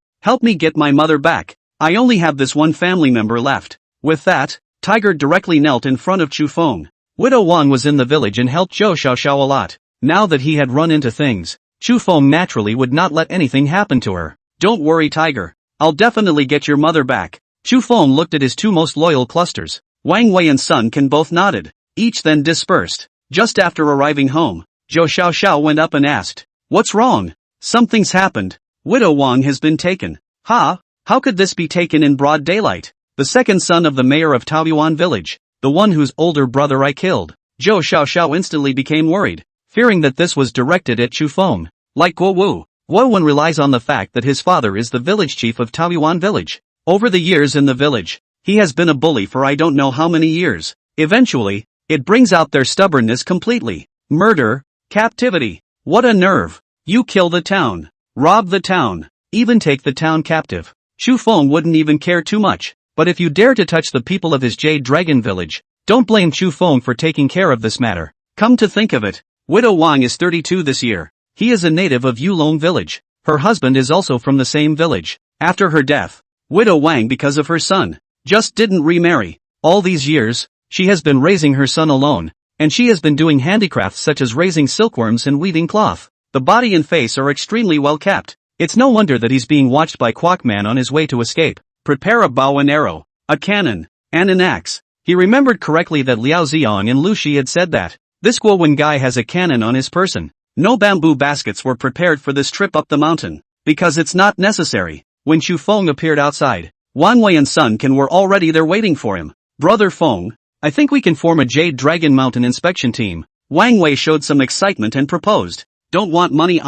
get my mother back. I only have this one family member left. With that, Tiger directly knelt in front of Chu Feng. Widow Wang was in the village and helped Zhou Xiaoxiao a lot. Now that he had run into things, Chu Feng naturally would not let anything happen to her. Don't worry, Tiger. I'll definitely get your mother back. Chu Feng looked at his two most loyal clusters. Wang Wei and Sun Can both nodded. Each then dispersed. Just after arriving home, Zhou Xiaoxiao went up and asked, what's wrong? Something's happened. Widow Wang has been taken. Ha? How could this be taken in broad daylight? The second son of the mayor of Taoyuan village, the one whose older brother I killed. Zhou Xiaoxiao instantly became worried, fearing that this was directed at Chu Feng. Like Guo Wu, Wen relies on the fact that his father is the village chief of Taoyuan village. Over the years in the village, he has been a bully for I don't know how many years. Eventually, it brings out their stubbornness completely. Murder, captivity. What a nerve. You kill the town, rob the town, even take the town captive. Chu Feng wouldn't even care too much, but if you dare to touch the people of his Jade Dragon village, don't blame Chu Feng for taking care of this matter. Come to think of it, Widow Wang is 32 this year. He is a native of Yulong village. Her husband is also from the same village. After her death, Widow Wang, because of her son, just didn't remarry. All these years, she has been raising her son alone, and she has been doing handicrafts such as raising silkworms and weaving cloth. The body and face are extremely well kept. It's no wonder that he's being watched by Quackman on his way to escape. Prepare a bow and arrow, a cannon, and an axe. He remembered correctly that Liao Ziong and Lu Shi had said that. This Guowen guy has a cannon on his person. No bamboo baskets were prepared for this trip up the mountain, because it's not necessary. When Chu Feng appeared outside, Wang Wei and Sun Can were already there waiting for him. Brother Feng, I think we can form a Jade Dragon Mountain inspection team. Wang Wei showed some excitement and proposed. Don't want money,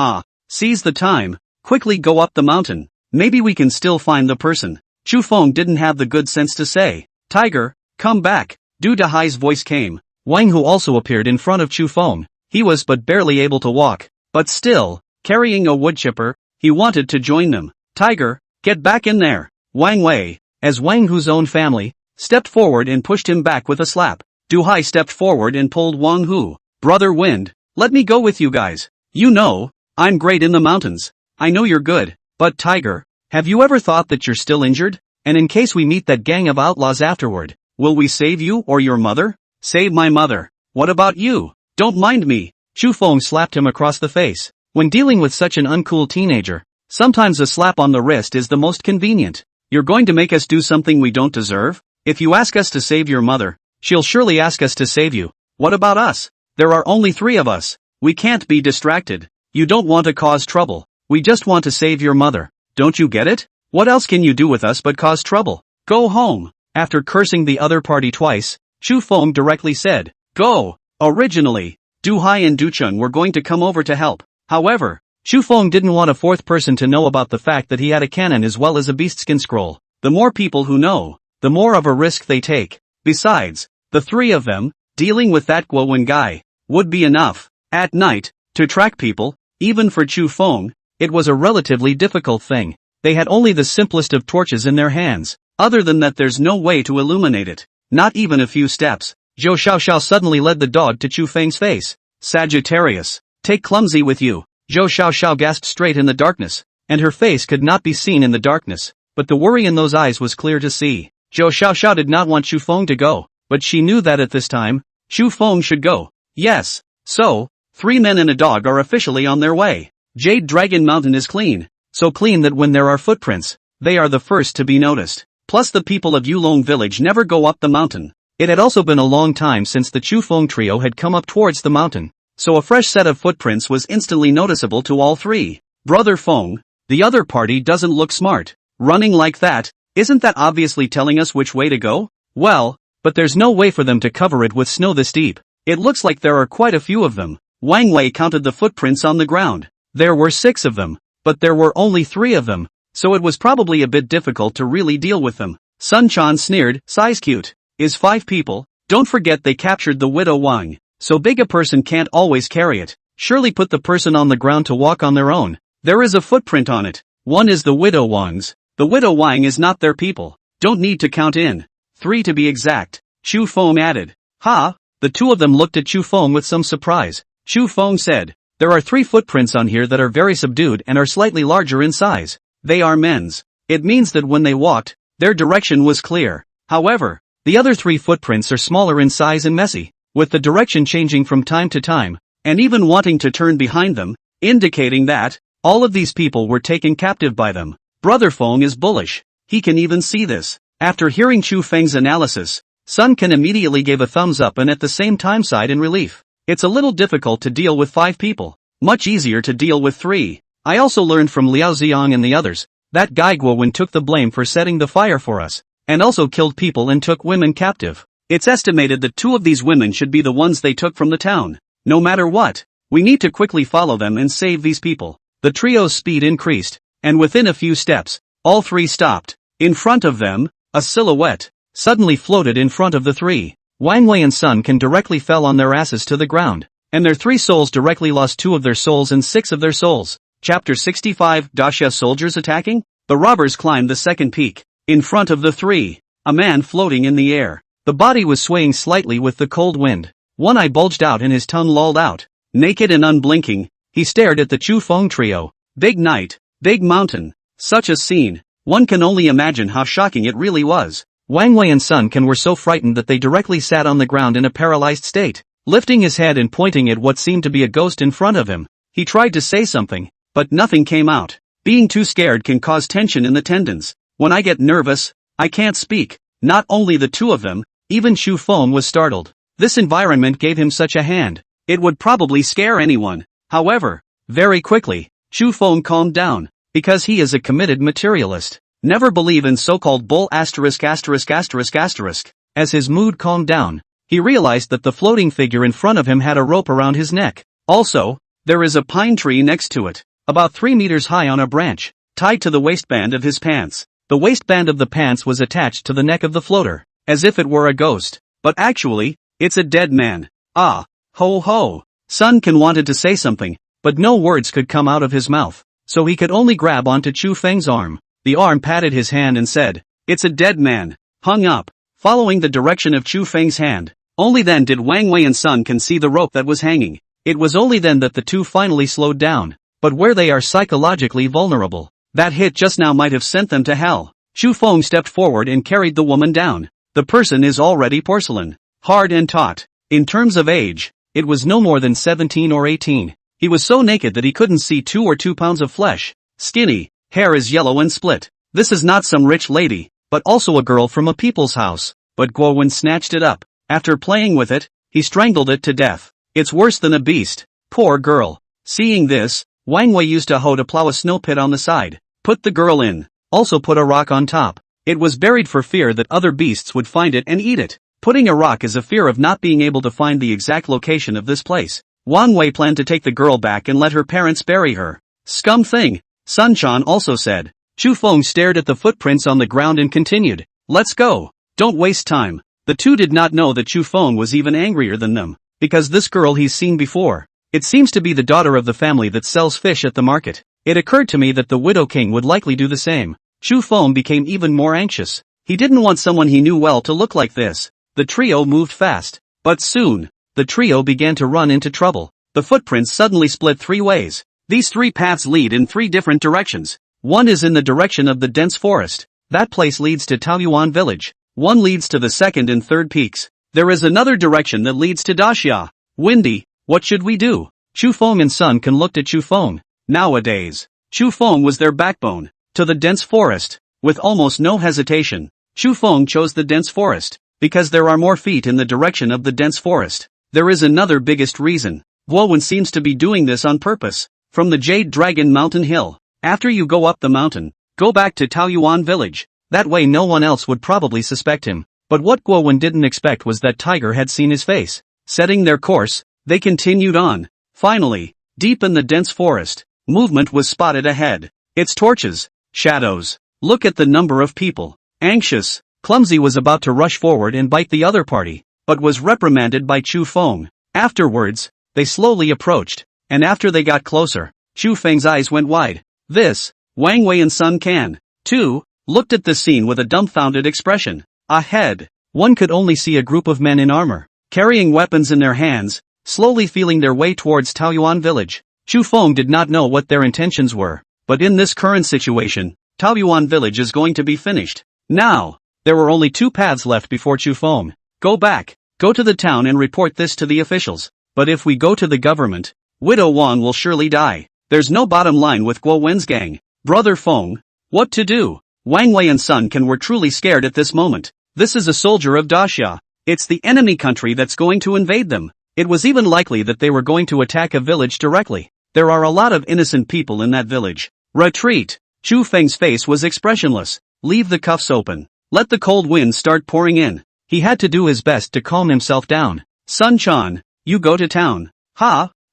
seize the time, quickly go up the mountain. Maybe we can still find the person. Chu Feng didn't have the good sense to say, Tiger, come back. Du Dahai's voice came. Wang Hu also appeared in front of Chu Feng. He was but barely able to walk, but still, carrying a wood chipper, he wanted to join them. Tiger, get back in there. Wang Wei, as Wang Hu's own family, stepped forward and pushed him back with a slap. Du Hai stepped forward and pulled Wang Hu. Brother Wind, let me go with you guys. You know, I'm great in the mountains. I know you're good, but Tiger, have you ever thought that you're still injured? And in case we meet that gang of outlaws afterward, will we save you or your mother? Save my mother. What about you? Don't mind me. Chu Feng slapped him across the face. When dealing with such an uncool teenager, sometimes a slap on the wrist is the most convenient. You're going to make us do something we don't deserve? If you ask us to save your mother, she'll surely ask us to save you. What about us? There are only 3 of us. We can't be distracted. You don't want to cause trouble. We just want to save your mother. Don't you get it? What else can you do with us but cause trouble? Go home. After cursing the other party twice, Chu Feng directly said, go. Originally, Du Hai and Du Chun were going to come over to help. However, Chu Feng didn't want a fourth person to know about the fact that he had a cannon as well as a beastskin scroll. The more people who know, the more of a risk they take. Besides, the three of them, dealing with that Guowen guy, would be enough. At night, to track people, even for Chu Feng, it was a relatively difficult thing. They had only the simplest of torches in their hands. Other than that, there's no way to illuminate it. Not even a few steps. Zhou Xiaoxiao suddenly led the dog to Chu Feng's face. Sagittarius, take clumsy with you. Zhou Xiaoxiao gasped straight in the darkness, and her face could not be seen in the darkness, but the worry in those eyes was clear to see. Zhou Xiaoxiao did not want Chu Feng to go, but she knew that at this time, Chu Feng should go. Yes. So, 3 men and a dog are officially on their way. Jade Dragon Mountain is clean. So clean that when there are footprints, they are the first to be noticed. Plus the people of Yulong village never go up the mountain. It had also been a long time since the Chu Feng trio had come up towards the mountain, so a fresh set of footprints was instantly noticeable to all three. Brother Feng, the other party doesn't look smart. Running like that, isn't that obviously telling us which way to go? Well, but there's no way for them to cover it with snow this deep. It looks like there are quite a few of them. Wang Wei counted the footprints on the ground. There were 6 of them, but there were only 3 of them, so it was probably a bit difficult to really deal with them. Sun Quan sneered, size cute. Is 5 people? Don't forget they captured the widow Wang, so big a person can't always carry it. Surely put the person on the ground to walk on their own. There is a footprint on it. One is the widow Wang's. The widow Wang is not their people. Don't need to count in. 3 to be exact. Chu Feng added. Ha! The 2 of them looked at Chu Feng with some surprise. Chu Feng said, there are 3 footprints on here that are very subdued and are slightly larger in size. They are men's. It means that when they walked, their direction was clear. However, the other 3 footprints are smaller in size and messy, with the direction changing from time to time, and even wanting to turn behind them, indicating that all of these people were taken captive by them. Brother Feng is bullish. He can even see this. After hearing Chu Feng's analysis, Sun Can immediately gave a thumbs up and at the same time sighed in relief. It's a little difficult to deal with 5 people. Much easier to deal with 3. I also learned from Liao Xiang and the others, that Guy Guowen took the blame for setting the fire for us, and also killed people and took women captive. It's estimated that 2 of these women should be the ones they took from the town. No matter what, we need to quickly follow them and save these people. The trio's speed increased, and within a few steps, all 3 stopped. In front of them, a silhouette suddenly floated in front of the 3. Wang Wei and Sun Can directly fell on their asses to the ground, and their 3 souls directly lost 2 of their souls and 6 of their souls. Chapter 65. Daxia soldiers attacking? The robbers climbed the second peak. In front of the 3, a man floating in the air. The body was swaying slightly with the cold wind. One eye bulged out and his tongue lolled out. Naked and unblinking, he stared at the Chu Feng trio. Big night, big mountain. Such a scene. One can only imagine how shocking it really was. Wang Wei and Sun Can were so frightened that they directly sat on the ground in a paralyzed state. Lifting his head and pointing at what seemed to be a ghost in front of him, he tried to say something, but nothing came out. Being too scared can cause tension in the tendons. When I get nervous, I can't speak. Not only the 2 of them, even Chu Feng was startled. This environment gave him such a hand. It would probably scare anyone. However, very quickly, Chu Feng calmed down, because he is a committed materialist. Never believe in so-called bull ********. As his mood calmed down, he realized that the floating figure in front of him had a rope around his neck. Also, there is a pine tree next to it, about 3 meters high on a branch, tied to the waistband of his pants. The waistband of the pants was attached to the neck of the floater, as if it were a ghost. But actually, it's a dead man. Ah, ho ho. Sun Can wanted to say something, but no words could come out of his mouth, so he could only grab onto Chu Feng's arm. The arm patted his hand and said, it's a dead man. Hung up. Following the direction of Chu Feng's hand, only then did Wang Wei and Sun Can see the rope that was hanging. It was only then that the 2 finally slowed down. But where they are psychologically vulnerable, that hit just now might have sent them to hell. Chu Feng stepped forward and carried the woman down. The person is already porcelain, hard and taut. In terms of age, it was no more than 17 or 18. He was so naked that he couldn't see 2 or 2 pounds of flesh. Skinny, hair is yellow and split. This is not some rich lady, but also a girl from a people's house. But Guowen snatched it up. After playing with it, he strangled it to death. It's worse than a beast. Poor girl. Seeing this, Wang Wei used a hoe to plow a snow pit on the side. Put the girl in. Also put a rock on top. It was buried for fear that other beasts would find it and eat it. Putting a rock is a fear of not being able to find the exact location of this place. Wang Wei planned to take the girl back and let her parents bury her. Scum thing, Sun Chan also said. Chu Feng stared at the footprints on the ground and continued. Let's go. Don't waste time. The two did not know that Chu Feng was even angrier than them, because this girl he's seen before. It seems to be the daughter of the family that sells fish at the market. It occurred to me that the Widow King would likely do the same. Chu Feng became even more anxious. He didn't want someone he knew well to look like this. The trio moved fast. But soon, the trio began to run into trouble. The footprints suddenly split 3 ways. These 3 paths lead in 3 different directions. One is in the direction of the dense forest. That place leads to Taoyuan village. One leads to the 2nd and 3rd peaks. There is another direction that leads to Daxia. Windy, what should we do? Chu Feng and Sun Can looked at Chu Feng. Nowadays, Chu Feng was their backbone. To the dense forest. With almost no hesitation, Chu Feng chose the dense forest, because there are more feet in the direction of the dense forest. There is another biggest reason. Guowen seems to be doing this on purpose. From the Jade Dragon Mountain Hill, after you go up the mountain, go back to Taoyuan village. That way no one else would probably suspect him. But what Guowen didn't expect was that Tiger had seen his face. Setting their course, they continued on. Finally, deep in the dense forest, movement was spotted ahead. It's torches, shadows. Look at the number of people. Anxious, Clumsy was about to rush forward and bite the other party, but was reprimanded by Chu Feng. Afterwards, they slowly approached, and after they got closer, Chu Feng's eyes went wide. This, Wang Wei and Sun Can, too, looked at the scene with a dumbfounded expression. Ahead, one could only see a group of men in armor, carrying weapons in their hands, slowly feeling their way towards Taoyuan village. Chu Feng did not know what their intentions were, but in this current situation, Taoyuan village is going to be finished. Now, there were only 2 paths left before Chu Feng. Go back, go to the town and report this to the officials. But if we go to the government, Widow Wang will surely die. There's no bottom line with Guo Wen's gang. Brother Feng, what to do? Wang Wei and Sun Can were truly scared at this moment. This is a soldier of Daxia. It's the enemy country that's going to invade them. It was even likely that they were going to attack a village directly. There are a lot of innocent people in that village. Retreat. Chu Feng's face was expressionless. Leave the cuffs open. Let the cold wind start pouring in. He had to do his best to calm himself down. Sun Chan, you go to town.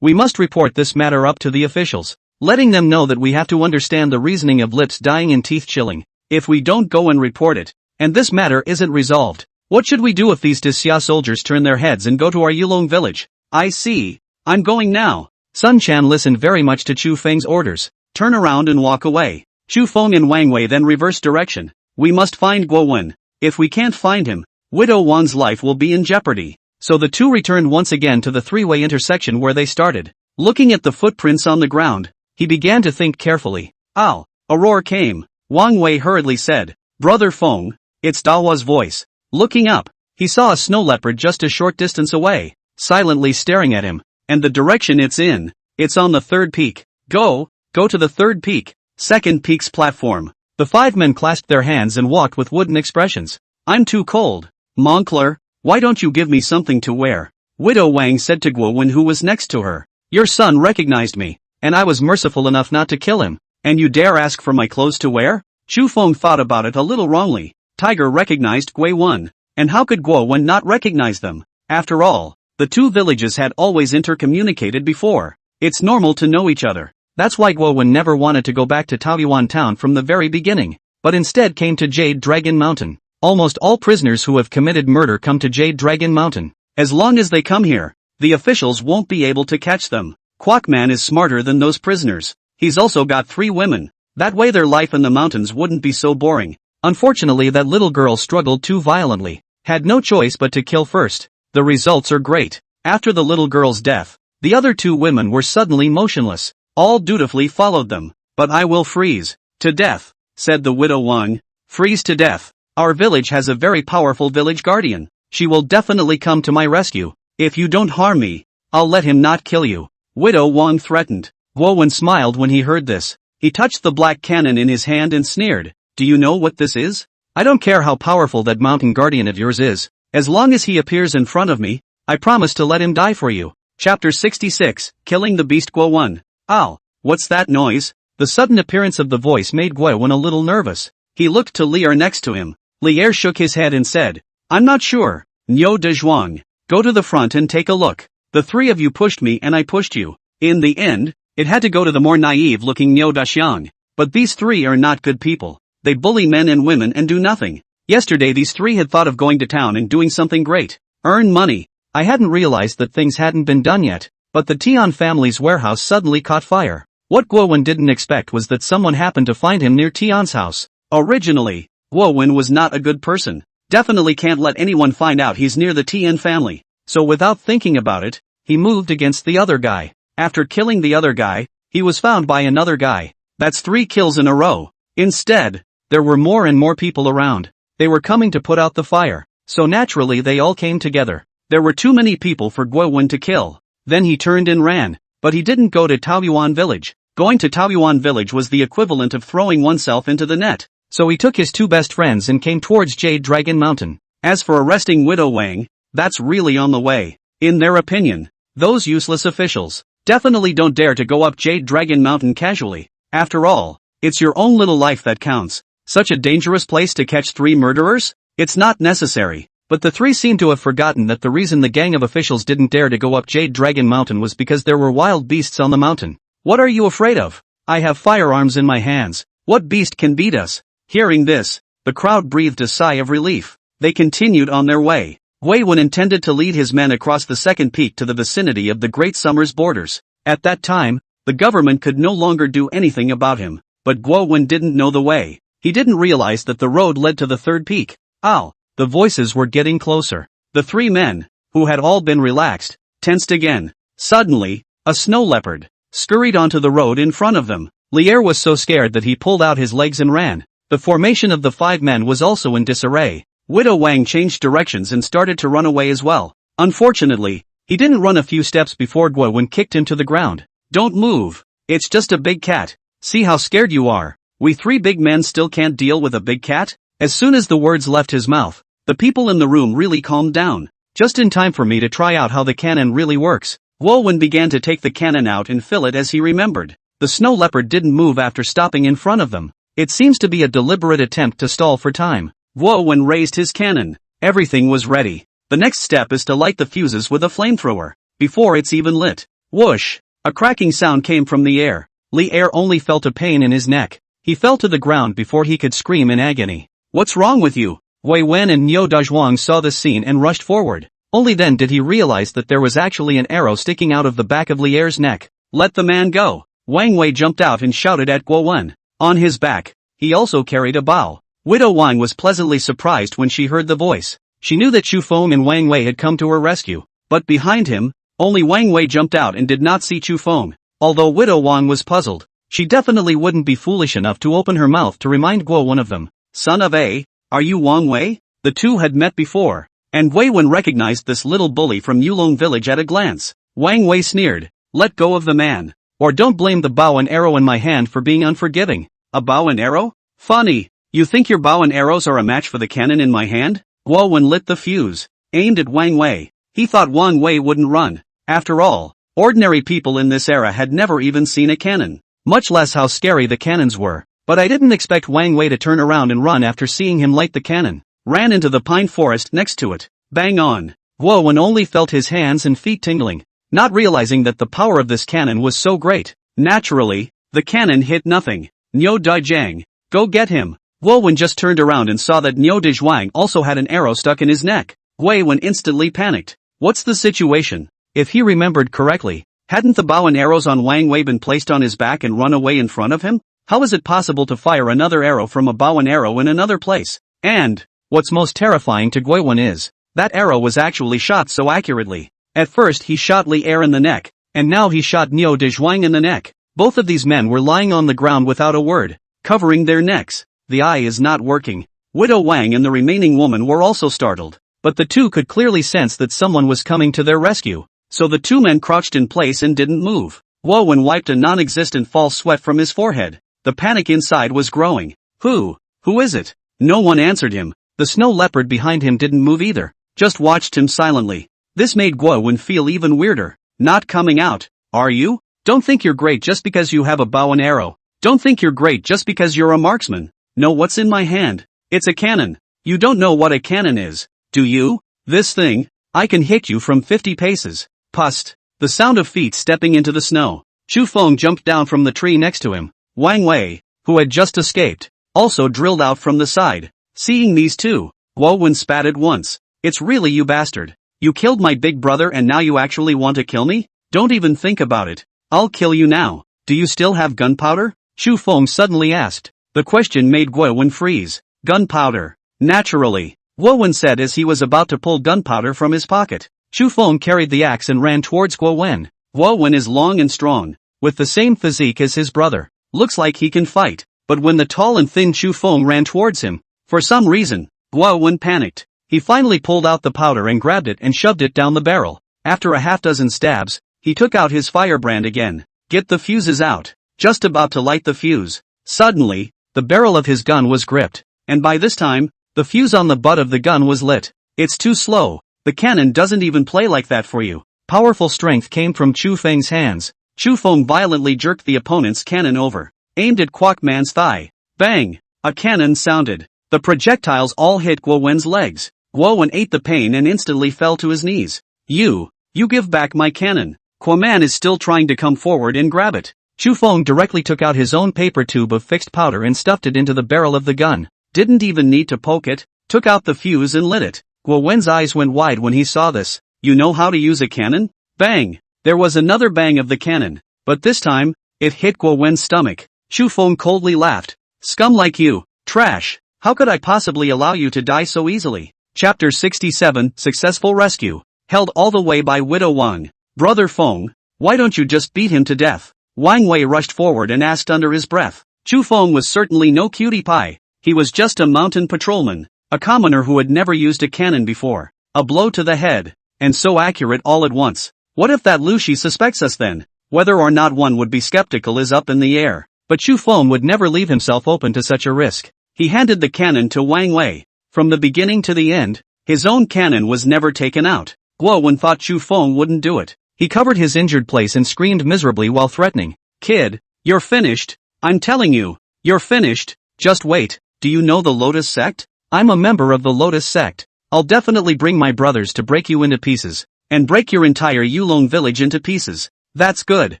We must report this matter up to the officials, letting them know that we have to understand the reasoning of lips dying and teeth chilling. If we don't go and report it, and this matter isn't resolved, what should we do if these Daxia soldiers turn their heads and go to our Yulong village? I see. I'm going now. Sun Chan listened very much to Chu Feng's orders. Turn around and walk away. Chu Feng and Wang Wei then reversed direction. We must find Guo Wen. If we can't find him, Widow Wan's life will be in jeopardy. So the two returned once again to the 3-way intersection where they started. Looking at the footprints on the ground, he began to think carefully. Ow! A roar came. Wang Wei hurriedly said, Brother Feng, it's Dawa's voice. Looking up, he saw a snow leopard just a short distance away, silently staring at him, and the direction it's in. It's on the 3rd peak. Go to the 3rd peak. 2nd peak's platform. The 5 men clasped their hands and walked with wooden expressions. I'm too cold. Moncler, why don't you give me something to wear? Widow Wang said to Guo Wen, who was next to her. Your son recognized me, and I was merciful enough not to kill him, and you dare ask for my clothes to wear? Chu Feng thought about it a little wrongly. Tiger recognized Guo Wen, and how could Guo Wen not recognize them? After all, the 2 villages had always intercommunicated before. It's normal to know each other. That's why Guo Wen never wanted to go back to Taoyuan town from the very beginning, but instead came to Jade Dragon Mountain. Almost all prisoners who have committed murder come to Jade Dragon Mountain. As long as they come here, the officials won't be able to catch them. Quackman is smarter than those prisoners. He's also got 3 women. That way their life in the mountains wouldn't be so boring. Unfortunately, that little girl struggled too violently. Had no choice but to kill first. The results are great. After the little girl's death, the other 2 women were suddenly motionless. All dutifully followed them. But I will freeze to death, said the widow Wang. Freeze to death. Our village has a very powerful village guardian. She will definitely come to my rescue. If you don't harm me, I'll let him not kill you. Widow Wang threatened. Guo Wen smiled when he heard this. He touched the black cannon in his hand and sneered. Do you know what this is? I don't care how powerful that mountain guardian of yours is. As long as he appears in front of me, I promise to let him die for you. Chapter 66, Killing the Beast. Guo Wen. Ow, what's that noise? The sudden appearance of the voice made Guo Wen a little nervous. He looked to Lier next to him. Lier shook his head and said, I'm not sure. Niu de Zhuang, go to the front and take a look. The 3 of you pushed me and I pushed you. In the end, It had to go to the more naive-looking Niu Daxiang. But these three are not good people. They bully men and women and do nothing. Yesterday these three had thought of going to town and doing something great. Earn money. I hadn't realized that things hadn't been done yet, but the Tian family's warehouse suddenly caught fire. What Guowin didn't expect was that someone happened to find him near Tian's house. Originally, Guowin was not a good person. Definitely can't let anyone find out he's near the Tian family. So without thinking about it, he moved against the other guy. After killing the other guy, he was found by another guy. That's 3 kills in a row. Instead, there were more and more people around. They were coming to put out the fire, so naturally they all came together. There were too many people for Guowin to kill. Then he turned and ran, but he didn't go to Taoyuan village. Going to Taoyuan village was the equivalent of throwing oneself into the net. So he took his 2 best friends and came towards Jade Dragon Mountain. As for arresting Widow Wang, that's really on the way. In their opinion, those useless officials definitely don't dare to go up Jade Dragon Mountain casually. After all, it's your own little life that counts. Such a dangerous place to catch 3 murderers? It's not necessary. But the 3 seem to have forgotten that the reason the gang of officials didn't dare to go up Jade Dragon Mountain was because there were wild beasts on the mountain. What are you afraid of? I have firearms in my hands. What beast can beat us? Hearing this, the crowd breathed a sigh of relief. They continued on their way. Guowin intended to lead his men across the second peak to the vicinity of the Great Summer's borders. At that time, the government could no longer do anything about him, but Guowin didn't know the way. He didn't realize that the road led to the third peak. Ow! The voices were getting closer. The 3 men, who had all been relaxed, tensed again. Suddenly, a snow leopard scurried onto the road in front of them. Lier was so scared that he pulled out his legs and ran. The formation of the 5 men was also in disarray. Widow Wang changed directions and started to run away as well. Unfortunately, he didn't run a few steps before Guowin kicked him to the ground. Don't move. It's just a big cat. See how scared you are. We 3 big men still can't deal with a big cat? As soon as the words left his mouth, the people in the room really calmed down. Just in time for me to try out how the cannon really works. Guowin began to take the cannon out and fill it as he remembered. The snow leopard didn't move after stopping in front of them. It seems to be a deliberate attempt to stall for time. Guowin raised his cannon. Everything was ready. The next step is to light the fuses with a flamethrower, before it's even lit. Whoosh! A cracking sound came from the air. Lier only felt a pain in his neck. He fell to the ground before he could scream in agony. What's wrong with you? Wei Wen and Niu Dajuang saw the scene and rushed forward. Only then did he realize that there was actually an arrow sticking out of the back of Lier's neck. Let the man go. Wang Wei jumped out and shouted at Guowin. On his back, he also carried a bow. Widow Wang was pleasantly surprised when she heard the voice. She knew that Chu Feng and Wang Wei had come to her rescue. But behind him, only Wang Wei jumped out and did not see Chu Feng. Although Widow Wang was puzzled, she definitely wouldn't be foolish enough to open her mouth to remind Guowin of them. Son of A, are you Wang Wei? The two had met before, and Guowin recognized this little bully from Yulong village at a glance. Wang Wei sneered, let go of the man, or don't blame the bow and arrow in my hand for being unforgiving. A bow and arrow? Funny, you think your bow and arrows are a match for the cannon in my hand? Guowin lit the fuse, aimed at Wang Wei. He thought Wang Wei wouldn't run. After all, ordinary people in this era had never even seen a cannon, much less how scary the cannons were. But I didn't expect Wang Wei to turn around and run after seeing him light the cannon. Ran into the pine forest next to it. Bang on. Guowin only felt his hands and feet tingling, not realizing that the power of this cannon was so great. Naturally, the cannon hit nothing. Niu Dajiang, go get him. Guowin just turned around and saw that Niu Dajiang also had an arrow stuck in his neck. Guowin instantly panicked. What's the situation? If he remembered correctly, hadn't the bow and arrows on Wang Wei been placed on his back and run away in front of him? How is it possible to fire another arrow from a bow and arrow in another place? And, what's most terrifying to Guowin is, that arrow was actually shot so accurately. At first he shot Lier in the neck, and now he shot Niu Dajiang in the neck. Both of these men were lying on the ground without a word, covering their necks. The eye is not working. Widow Wang and the remaining woman were also startled, but the two could clearly sense that someone was coming to their rescue. So the 2 men crouched in place and didn't move. Guowin wiped a non-existent false sweat from his forehead. The panic inside was growing. Who is it? No one answered him. The snow leopard behind him didn't move either, just watched him silently. This made Guowin feel even weirder. Not coming out, are you? Don't think you're great just because you have a bow and arrow. Don't think you're great just because you're a marksman. Know what's in my hand? It's a cannon. You don't know what a cannon is, do you? This thing, I can hit you from 50 paces. Pust. The sound of feet stepping into the snow. Chu Feng jumped down from the tree next to him. Wang Wei, who had just escaped, also drilled out from the side. Seeing these two, Guo Wen spat once. It's really you bastard. You killed my big brother and now you actually want to kill me? Don't even think about it. I'll kill you now. Do you still have gunpowder? Chu Feng suddenly asked. The question made Guo Wen freeze. Gunpowder. Naturally, Guo Wen said as he was about to pull gunpowder from his pocket. Chu Feng carried the axe and ran towards Guo Wen. Guo Wen is long and strong, with the same physique as his brother. Looks like he can fight. But when the tall and thin Chu Feng ran towards him, for some reason, Guo Wen panicked. He finally pulled out the powder and grabbed it and shoved it down the barrel. After a half-dozen stabs, he took out his firebrand again. Get the fuses out. Just about to light the fuse. Suddenly, the barrel of his gun was gripped, and by this time, the fuse on the butt of the gun was lit. It's too slow. The cannon doesn't even play like that for you. Powerful strength came from Chu Feng's hands. Chu Feng violently jerked the opponent's cannon over, aimed at Kwok Man's thigh. Bang! A cannon sounded. The projectiles all hit Guo Wen's legs. Guo Wen ate the pain and instantly fell to his knees. You give back my cannon. Kwok Man is still trying to come forward and grab it. Chu Feng directly took out his own paper tube of fixed powder and stuffed it into the barrel of the gun. Didn't even need to poke it, took out the fuse and lit it. Guo Wen's eyes went wide when he saw this. You know how to use a cannon? Bang! There was another bang of the cannon, but this time, it hit Guo Wen's stomach. Chu Feng coldly laughed. Scum like you, trash, how could I possibly allow you to die so easily? Chapter 67, Successful Rescue. Held all the way by Widow Wang. Brother Feng, why don't you just beat him to death? Wang Wei rushed forward and asked under his breath. Chu Feng was certainly no cutie pie. He was just a mountain patrolman, a commoner who had never used a cannon before. A blow to the head, and so accurate all at once. What if that Lu Shi suspects us then? Whether or not one would be skeptical is up in the air. But Chu Feng would never leave himself open to such a risk. He handed the cannon to Wang Wei. From the beginning to the end, his own cannon was never taken out. Guo Wen thought Chu Feng wouldn't do it. He covered his injured place and screamed miserably while threatening. Kid, you're finished. I'm telling you, you're finished. Just wait, do you know the Lotus Sect? I'm a member of the Lotus Sect. I'll definitely bring my brothers to break you into pieces, and break your entire Yulong village into pieces. That's good.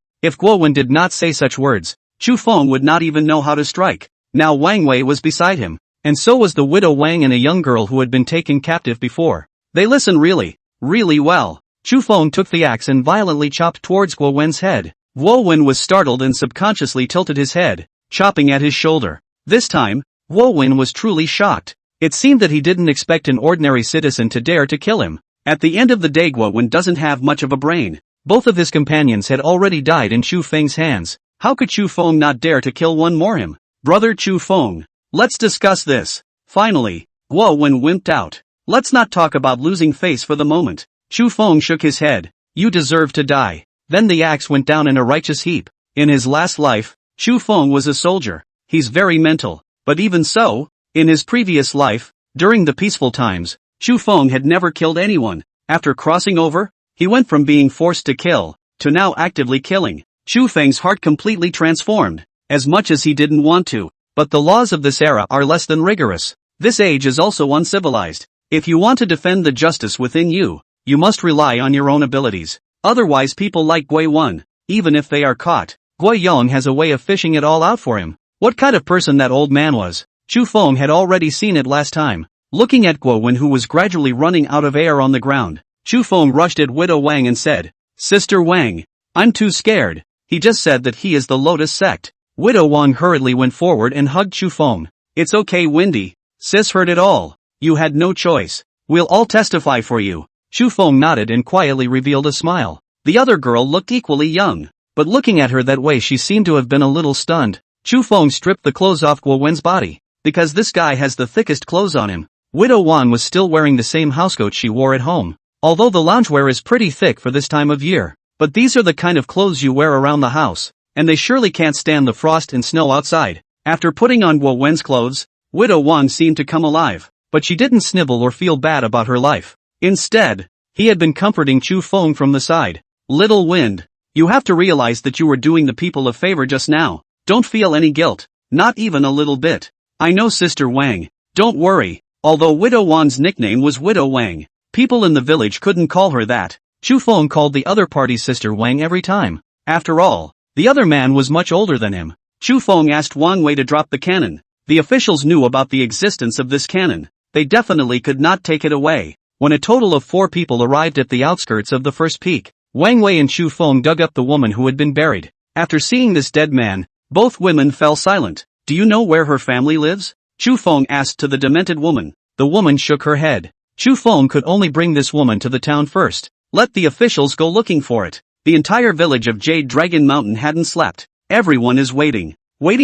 If Guo Wen did not say such words, Chu Feng would not even know how to strike. Now Wang Wei was beside him, and so was the widow Wang and a young girl who had been taken captive before. They listened really well. Chu Feng took the axe and violently chopped towards Guo Wen's head. Guo Wen was startled and subconsciously tilted his head, chopping at his shoulder. This time, Guo Wen was truly shocked. It seemed that he didn't expect an ordinary citizen to dare to kill him. At the end of the day, Guo Wen doesn't have much of a brain. Both of his companions had already died in Chu Feng's hands. How could Chu Feng not dare to kill one more him? Brother Chu Feng, let's discuss this. Finally, Guo Wen wimped out. Let's not talk about losing face for the moment. Chu Feng shook his head. You deserve to die. Then the axe went down in a righteous heap. In his last life, Chu Feng was a soldier. He's very mental. But even so, in his previous life, during the peaceful times, Chu Feng had never killed anyone. After crossing over, he went from being forced to kill, to now actively killing. Chu Feng's heart completely transformed, as much as he didn't want to. But the laws of this era are less than rigorous. This age is also uncivilized. If you want to defend the justice within you, you must rely on your own abilities. Otherwise people like Gui Wen, even if they are caught, Gui Yong has a way of fishing it all out for him. What kind of person that old man was, Chu Feng had already seen it last time. Looking at Guo Wen, who was gradually running out of air on the ground, Chu Feng rushed at Widow Wang and said, Sister Wang, I'm too scared. He just said that he is the Lotus Sect. Widow Wang hurriedly went forward and hugged Chu Feng. It's okay, Windy. Sis heard it all. You had no choice. We'll all testify for you. Chu Feng nodded and quietly revealed a smile. The other girl looked equally young, but looking at her that way she seemed to have been a little stunned. Chu Feng stripped the clothes off Guo Wen's body, because this guy has the thickest clothes on him. Widow Wang was still wearing the same housecoat she wore at home, although the loungewear is pretty thick for this time of year. But these are the kind of clothes you wear around the house, and they surely can't stand the frost and snow outside. After putting on Guo Wen's clothes, Widow Wang seemed to come alive, but she didn't snivel or feel bad about her life. Instead, he had been comforting Chu Feng from the side. Little Wind, you have to realize that you were doing the people a favor just now. Don't feel any guilt, not even a little bit. I know, Sister Wang, don't worry. Although Widow Wang's nickname was Widow Wang, people in the village couldn't call her that. Chu Feng called the other party's Sister Wang every time. After all, The other man was much older than him. Chu Feng asked Wang Wei to drop the cannon. The officials knew about the existence of this cannon. They definitely could not take it away. When a total of 4 people arrived at the outskirts of the first peak, Wang Wei and Chu Feng dug up the woman who had been buried. After seeing this dead man, both women fell silent. Do you know where her family lives? Chu Feng asked to the demented woman. The woman shook her head. Chu Feng could only bring this woman to the town first. Let the officials go looking for it. The entire village of Jade Dragon Mountain hadn't slept. Everyone is waiting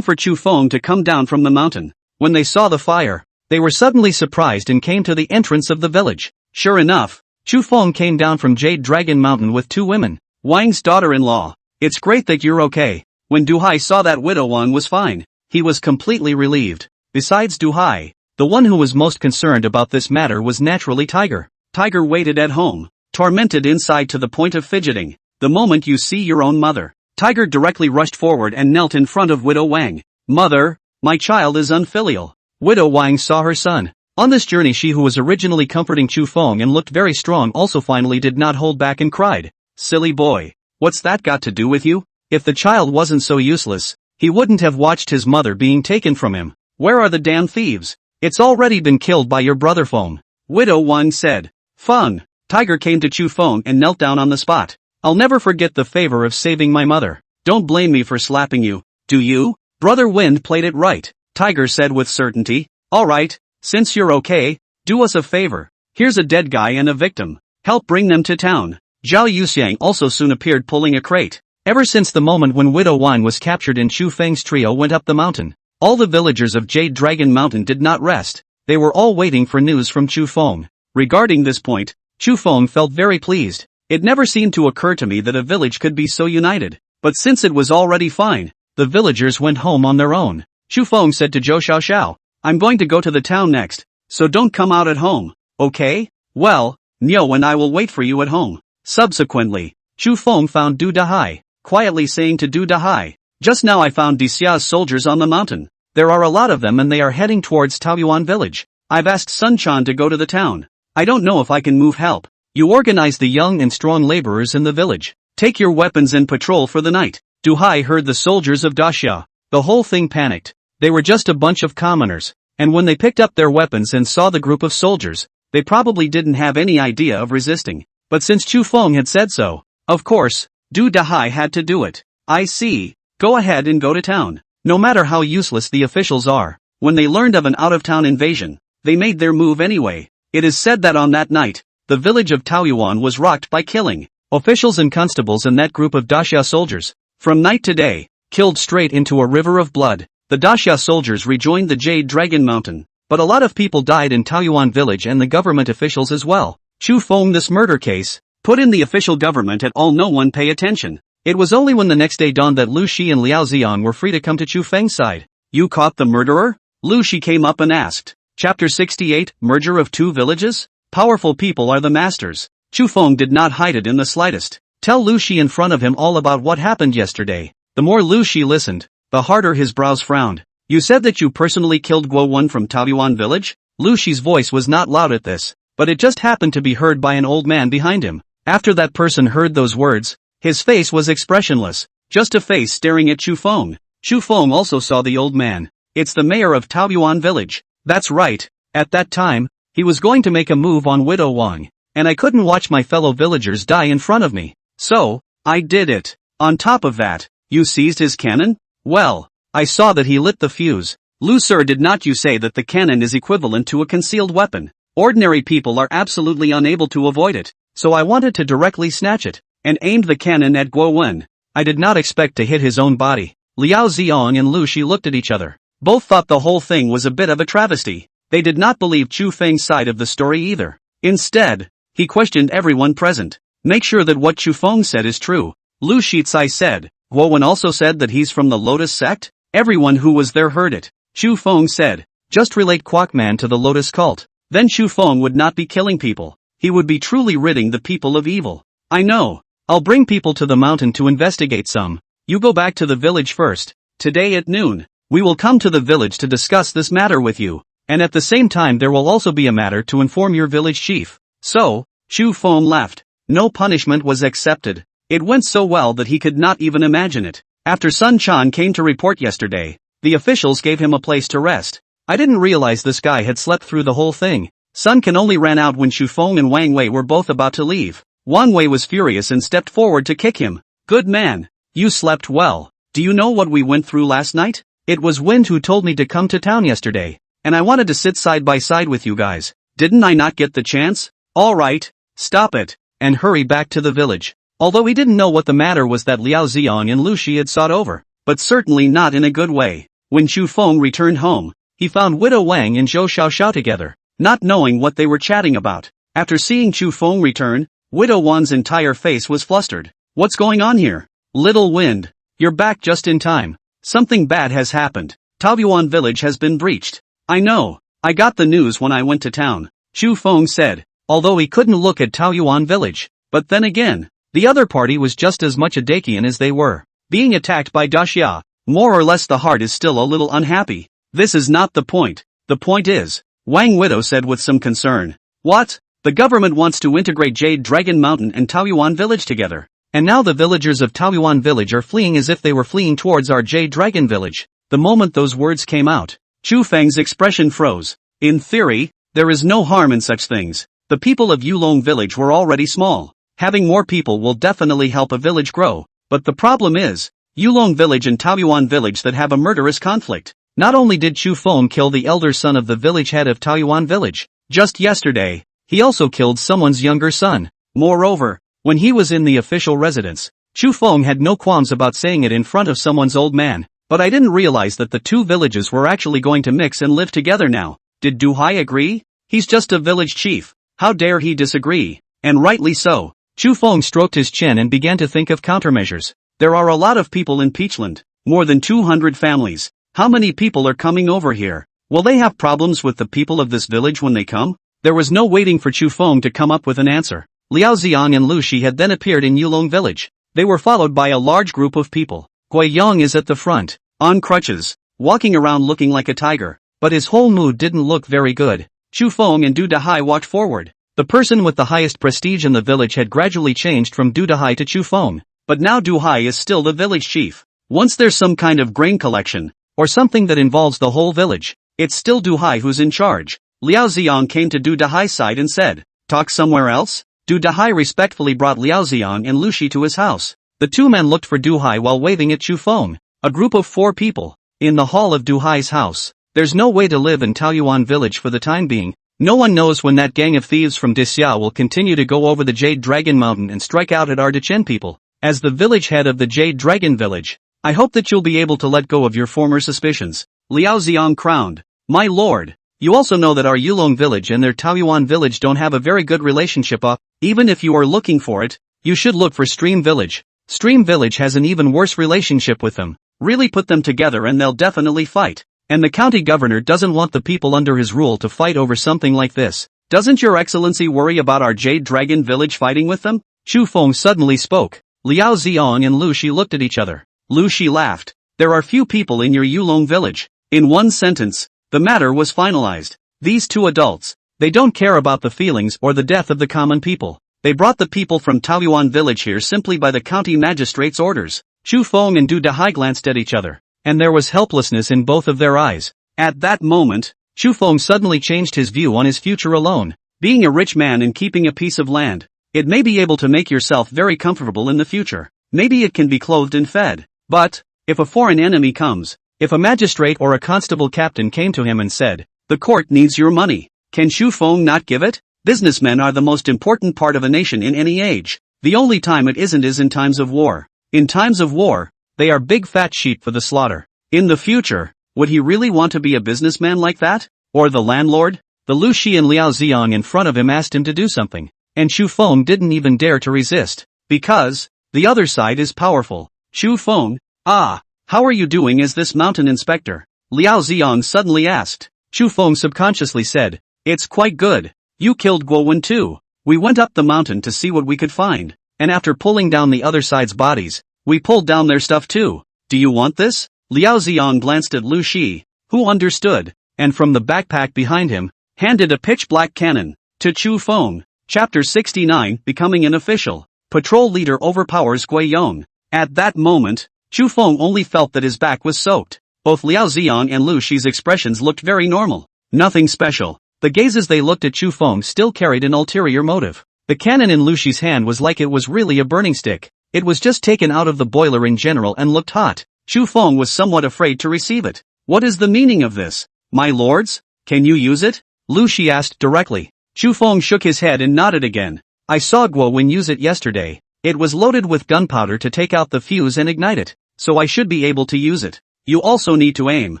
for Chu Feng to come down from the mountain. When they saw the fire, they were suddenly surprised and came to the entrance of the village. Sure enough, Chu Feng came down from Jade Dragon Mountain with 2 women. Wang's daughter-in-law. It's great that you're okay. When Du Hai saw that widow Wang was fine, he was completely relieved. Besides Du Hai, the one who was most concerned about this matter was naturally Tiger. Tiger waited at home, tormented inside to the point of fidgeting. The moment you see your own mother, Tiger directly rushed forward and knelt in front of widow Wang. Mother, my child is unfilial. Widow Wang saw her son. On this journey, she who was originally comforting Chu Feng and looked very strong also finally did not hold back and cried. Silly boy, what's that got to do with you? If the child wasn't so useless, he wouldn't have watched his mother being taken from him. Where are the damn thieves? It's already been killed by your brother Feng. Widow Wang said. Feng. Tiger came to Chu Feng and knelt down on the spot. I'll never forget the favor of saving my mother. Don't blame me for slapping you, do you? Brother Wind played it right, Tiger said with certainty. Alright, since you're okay, do us a favor. Here's a dead guy and a victim. Help bring them to town. Zhao Yuxiang also soon appeared pulling a crate. Ever since the moment when Widow Wang was captured and Chu Feng's trio went up the mountain, all the villagers of Jade Dragon Mountain did not rest. They were all waiting for news from Chu Feng. Regarding this point, Chu Feng felt very pleased. It never seemed to occur to me that a village could be so united. But since it was already fine, the villagers went home on their own. Chu Feng said to Zhou Xiaoxiao, I'm going to go to the town next, so don't come out at home, okay? Well, Niu and I will wait for you at home. Subsequently, Chu Feng found Du Dahai, quietly saying to Du Dahai, just now I found Dixia's soldiers on the mountain. There are a lot of them and they are heading towards Taoyuan village. I've asked Sun Chan to go to the town. I don't know if I can move help. You organize the young and strong laborers in the village. Take your weapons and patrol for the night. Du Hai heard the soldiers of Daxia. The whole thing panicked. They were just a bunch of commoners, and when they picked up their weapons and saw the group of soldiers, they probably didn't have any idea of resisting. But since Chu Feng had said so, of course, Du Dahai had to do it. I see. Go ahead and go to town. No matter how useless the officials are, when they learned of an out-of-town invasion, they made their move anyway. It is said that on that night, the village of Taoyuan was rocked by killing officials and constables and that group of Daxia soldiers, from night to day, killed straight into a river of blood. The Daxia soldiers rejoined the Jade Dragon Mountain, but a lot of people died in Taoyuan village and the government officials as well. Chu Feng, this murder case, put in the official government at all. No one pay attention. It was only when the next day dawned that Lu Shi and Liao Xian were free to come to Chu Feng's side. You caught the murderer? Lu Shi came up and asked. Chapter 68, Merger of Two Villages? Powerful people are the masters. Chu Feng did not hide it in the slightest. Tell Lu Shi in front of him all about what happened yesterday. The more Lu Shi listened, the harder his brows frowned. You said that you personally killed Guo Wen from Taoyuan village? Lu Shi's voice was not loud at this, but it just happened to be heard by an old man behind him. After that person heard those words, his face was expressionless, just a face staring at Chu Feng. Chu Feng also saw the old man. It's the mayor of Taoyuan village. That's right. At that time, he was going to make a move on Widow Wang, and I couldn't watch my fellow villagers die in front of me. So, I did it. On top of that, you seized his cannon? Well, I saw that he lit the fuse. Lu Sir, did not you say that the cannon is equivalent to a concealed weapon? Ordinary people are absolutely unable to avoid it, so I wanted to directly snatch it, and aimed the cannon at Guo Wen. I did not expect to hit his own body. Liao Xiong and Lu Shi looked at each other. Both thought the whole thing was a bit of a travesty. They did not believe Chu Feng's side of the story either. Instead, he questioned everyone present. Make sure that what Chu Feng said is true. Lu Shicai said. Guo Wen also said that he's from the Lotus sect? Everyone who was there heard it. Chu Feng said. Just relate Quackman to the Lotus cult. Then Chu Feng would not be killing people. He would be truly ridding the people of evil. I know. I'll bring people to the mountain to investigate some. You go back to the village first. Today at noon, we will come to the village to discuss this matter with you. And at the same time there will also be a matter to inform your village chief. So, Chu Feng left. No punishment was accepted. It went so well that he could not even imagine it. After Sun Chan came to report yesterday, the officials gave him a place to rest. I didn't realize this guy had slept through the whole thing. Sun Can only ran out when Xu Feng and Wang Wei were both about to leave. Wang Wei was furious and stepped forward to kick him. Good man. You slept well. Do you know what we went through last night? It was Wind who told me to come to town yesterday, and I wanted to sit side by side with you guys. Didn't I not get the chance? Alright, stop it, and hurry back to the village. Although he didn't know what the matter was that Liao Xiong and Lu Shi had sought over, but certainly not in a good way. When Xu Feng returned home, he found Widow Wang and Zhou Xiaoxiao together, not knowing what they were chatting about. After seeing Xu Feng return, Widow Wan's entire face was flustered. What's going on here? Little Wind, you're back just in time. Something bad has happened. Taoyuan village has been breached. I know. I got the news when I went to town, Xu Feng said, although he couldn't look at Taoyuan village. But then again, the other party was just as much a Dakian as they were. Being attacked by Daxia, more or less the heart is still a little unhappy. This is not the point. The point is, Wang Widow said with some concern. What? The government wants to integrate Jade Dragon Mountain and Taoyuan village together. And now the villagers of Taoyuan village are fleeing as if they were fleeing towards our Jade Dragon village. The moment those words came out, Chu Feng's expression froze. In theory, there is no harm in such things. The people of Yulong village were already small. Having more people will definitely help a village grow. But the problem is, Yulong village and Taoyuan village that have a murderous conflict. Not only did Chu Feng kill the elder son of the village head of Taoyuan village, just yesterday, he also killed someone's younger son. Moreover, when he was in the official residence, Chu Feng had no qualms about saying it in front of someone's old man. But I didn't realize that the two villages were actually going to mix and live together now. Did Du Hai agree? He's just a village chief. How dare he disagree? And rightly so. Chu Feng stroked his chin and began to think of countermeasures. There are a lot of people in Peachland. More than 200 families. How many people are coming over here? Will they have problems with the people of this village when they come? There was no waiting for Chu Feng to come up with an answer. Liao Xiang and Lu Shi had then appeared in Yulong village. They were followed by a large group of people. Gui Yong is at the front, on crutches, walking around looking like a tiger, but his whole mood didn't look very good. Chu Feng and Du Dahai walked forward. The person with the highest prestige in the village had gradually changed from Du Dahai to Chu Feng, but now Du Hai is still the village chief. Once there's some kind of grain collection, or something that involves the whole village, it's still Du Hai who's in charge. Liao Xiang came to Du Dahai's side and said, "Talk somewhere else?" Du Dahai respectfully brought Liao Xiang and Lu Shi to his house. The two men looked for Du Hai while waving at Chu Feng. A group of 4 people, in the hall of Du Hai's house. There's no way to live in Taoyuan village for the time being. No one knows when that gang of thieves from Disya will continue to go over the Jade Dragon Mountain and strike out at our Dechen people. As the village head of the Jade Dragon village, I hope that you'll be able to let go of your former suspicions. Liao Xiang crowned. My lord, you also know that our Yulong village and their Taoyuan village don't have a very good relationship even if you are looking for it, you should look for Stream Village. Stream Village has an even worse relationship with them. Really put them together and they'll definitely fight. And the county governor doesn't want the people under his rule to fight over something like this. Doesn't your excellency worry about our Jade Dragon village fighting with them? Chu Feng suddenly spoke. Liao Xiang and Lu Shi looked at each other. Lu Shi laughed. There are few people in your Yulong village. In one sentence, the matter was finalized. These two adults, they don't care about the feelings or the death of the common people. They brought the people from Taoyuan village here simply by the county magistrate's orders. Chu Feng and Du Dahai glanced at each other, and there was helplessness in both of their eyes. At that moment, Chu Feng suddenly changed his view on his future alone. Being a rich man and keeping a piece of land, it may be able to make yourself very comfortable in the future. Maybe it can be clothed and fed. But, if a foreign enemy comes, if a magistrate or a constable captain came to him and said, "The court needs your money," can Chu Feng not give it? Businessmen are the most important part of a nation in any age. The only time it isn't is in times of war. In times of war, they are big fat sheep for the slaughter. In the future, would he really want to be a businessman like that? Or the landlord? The Lu Shi and Liao Xiang in front of him asked him to do something, and Chu Feng didn't even dare to resist. Because, the other side is powerful. Chu Feng, how are you doing as this mountain inspector? Liao Xiang suddenly asked. Chu Feng subconsciously said, "It's quite good. You killed Guo Wen too. We went up the mountain to see what we could find, and after pulling down the other side's bodies, we pulled down their stuff too. Do you want this?" Liao Xiang glanced at Lu Shi, who understood, and from the backpack behind him, handed a pitch-black cannon to Chu Feng. Chapter 69, Becoming an Official. Patrol leader overpowers Gui Yong. At that moment, Chu Feng only felt that his back was soaked. Both Liao Ziyang and Lu Shi's expressions looked very normal. Nothing special. The gazes they looked at Chu Feng still carried an ulterior motive. The cannon in Lu Shi's hand was like it was really a burning stick. It was just taken out of the boiler in general and looked hot. Chu Feng was somewhat afraid to receive it. What is the meaning of this? My lords? Can you use it? Lu Shi asked directly. Chu Feng shook his head and nodded again. I saw Guo Wen use it yesterday. It was loaded with gunpowder to take out the fuse and ignite it, so I should be able to use it. You also need to aim.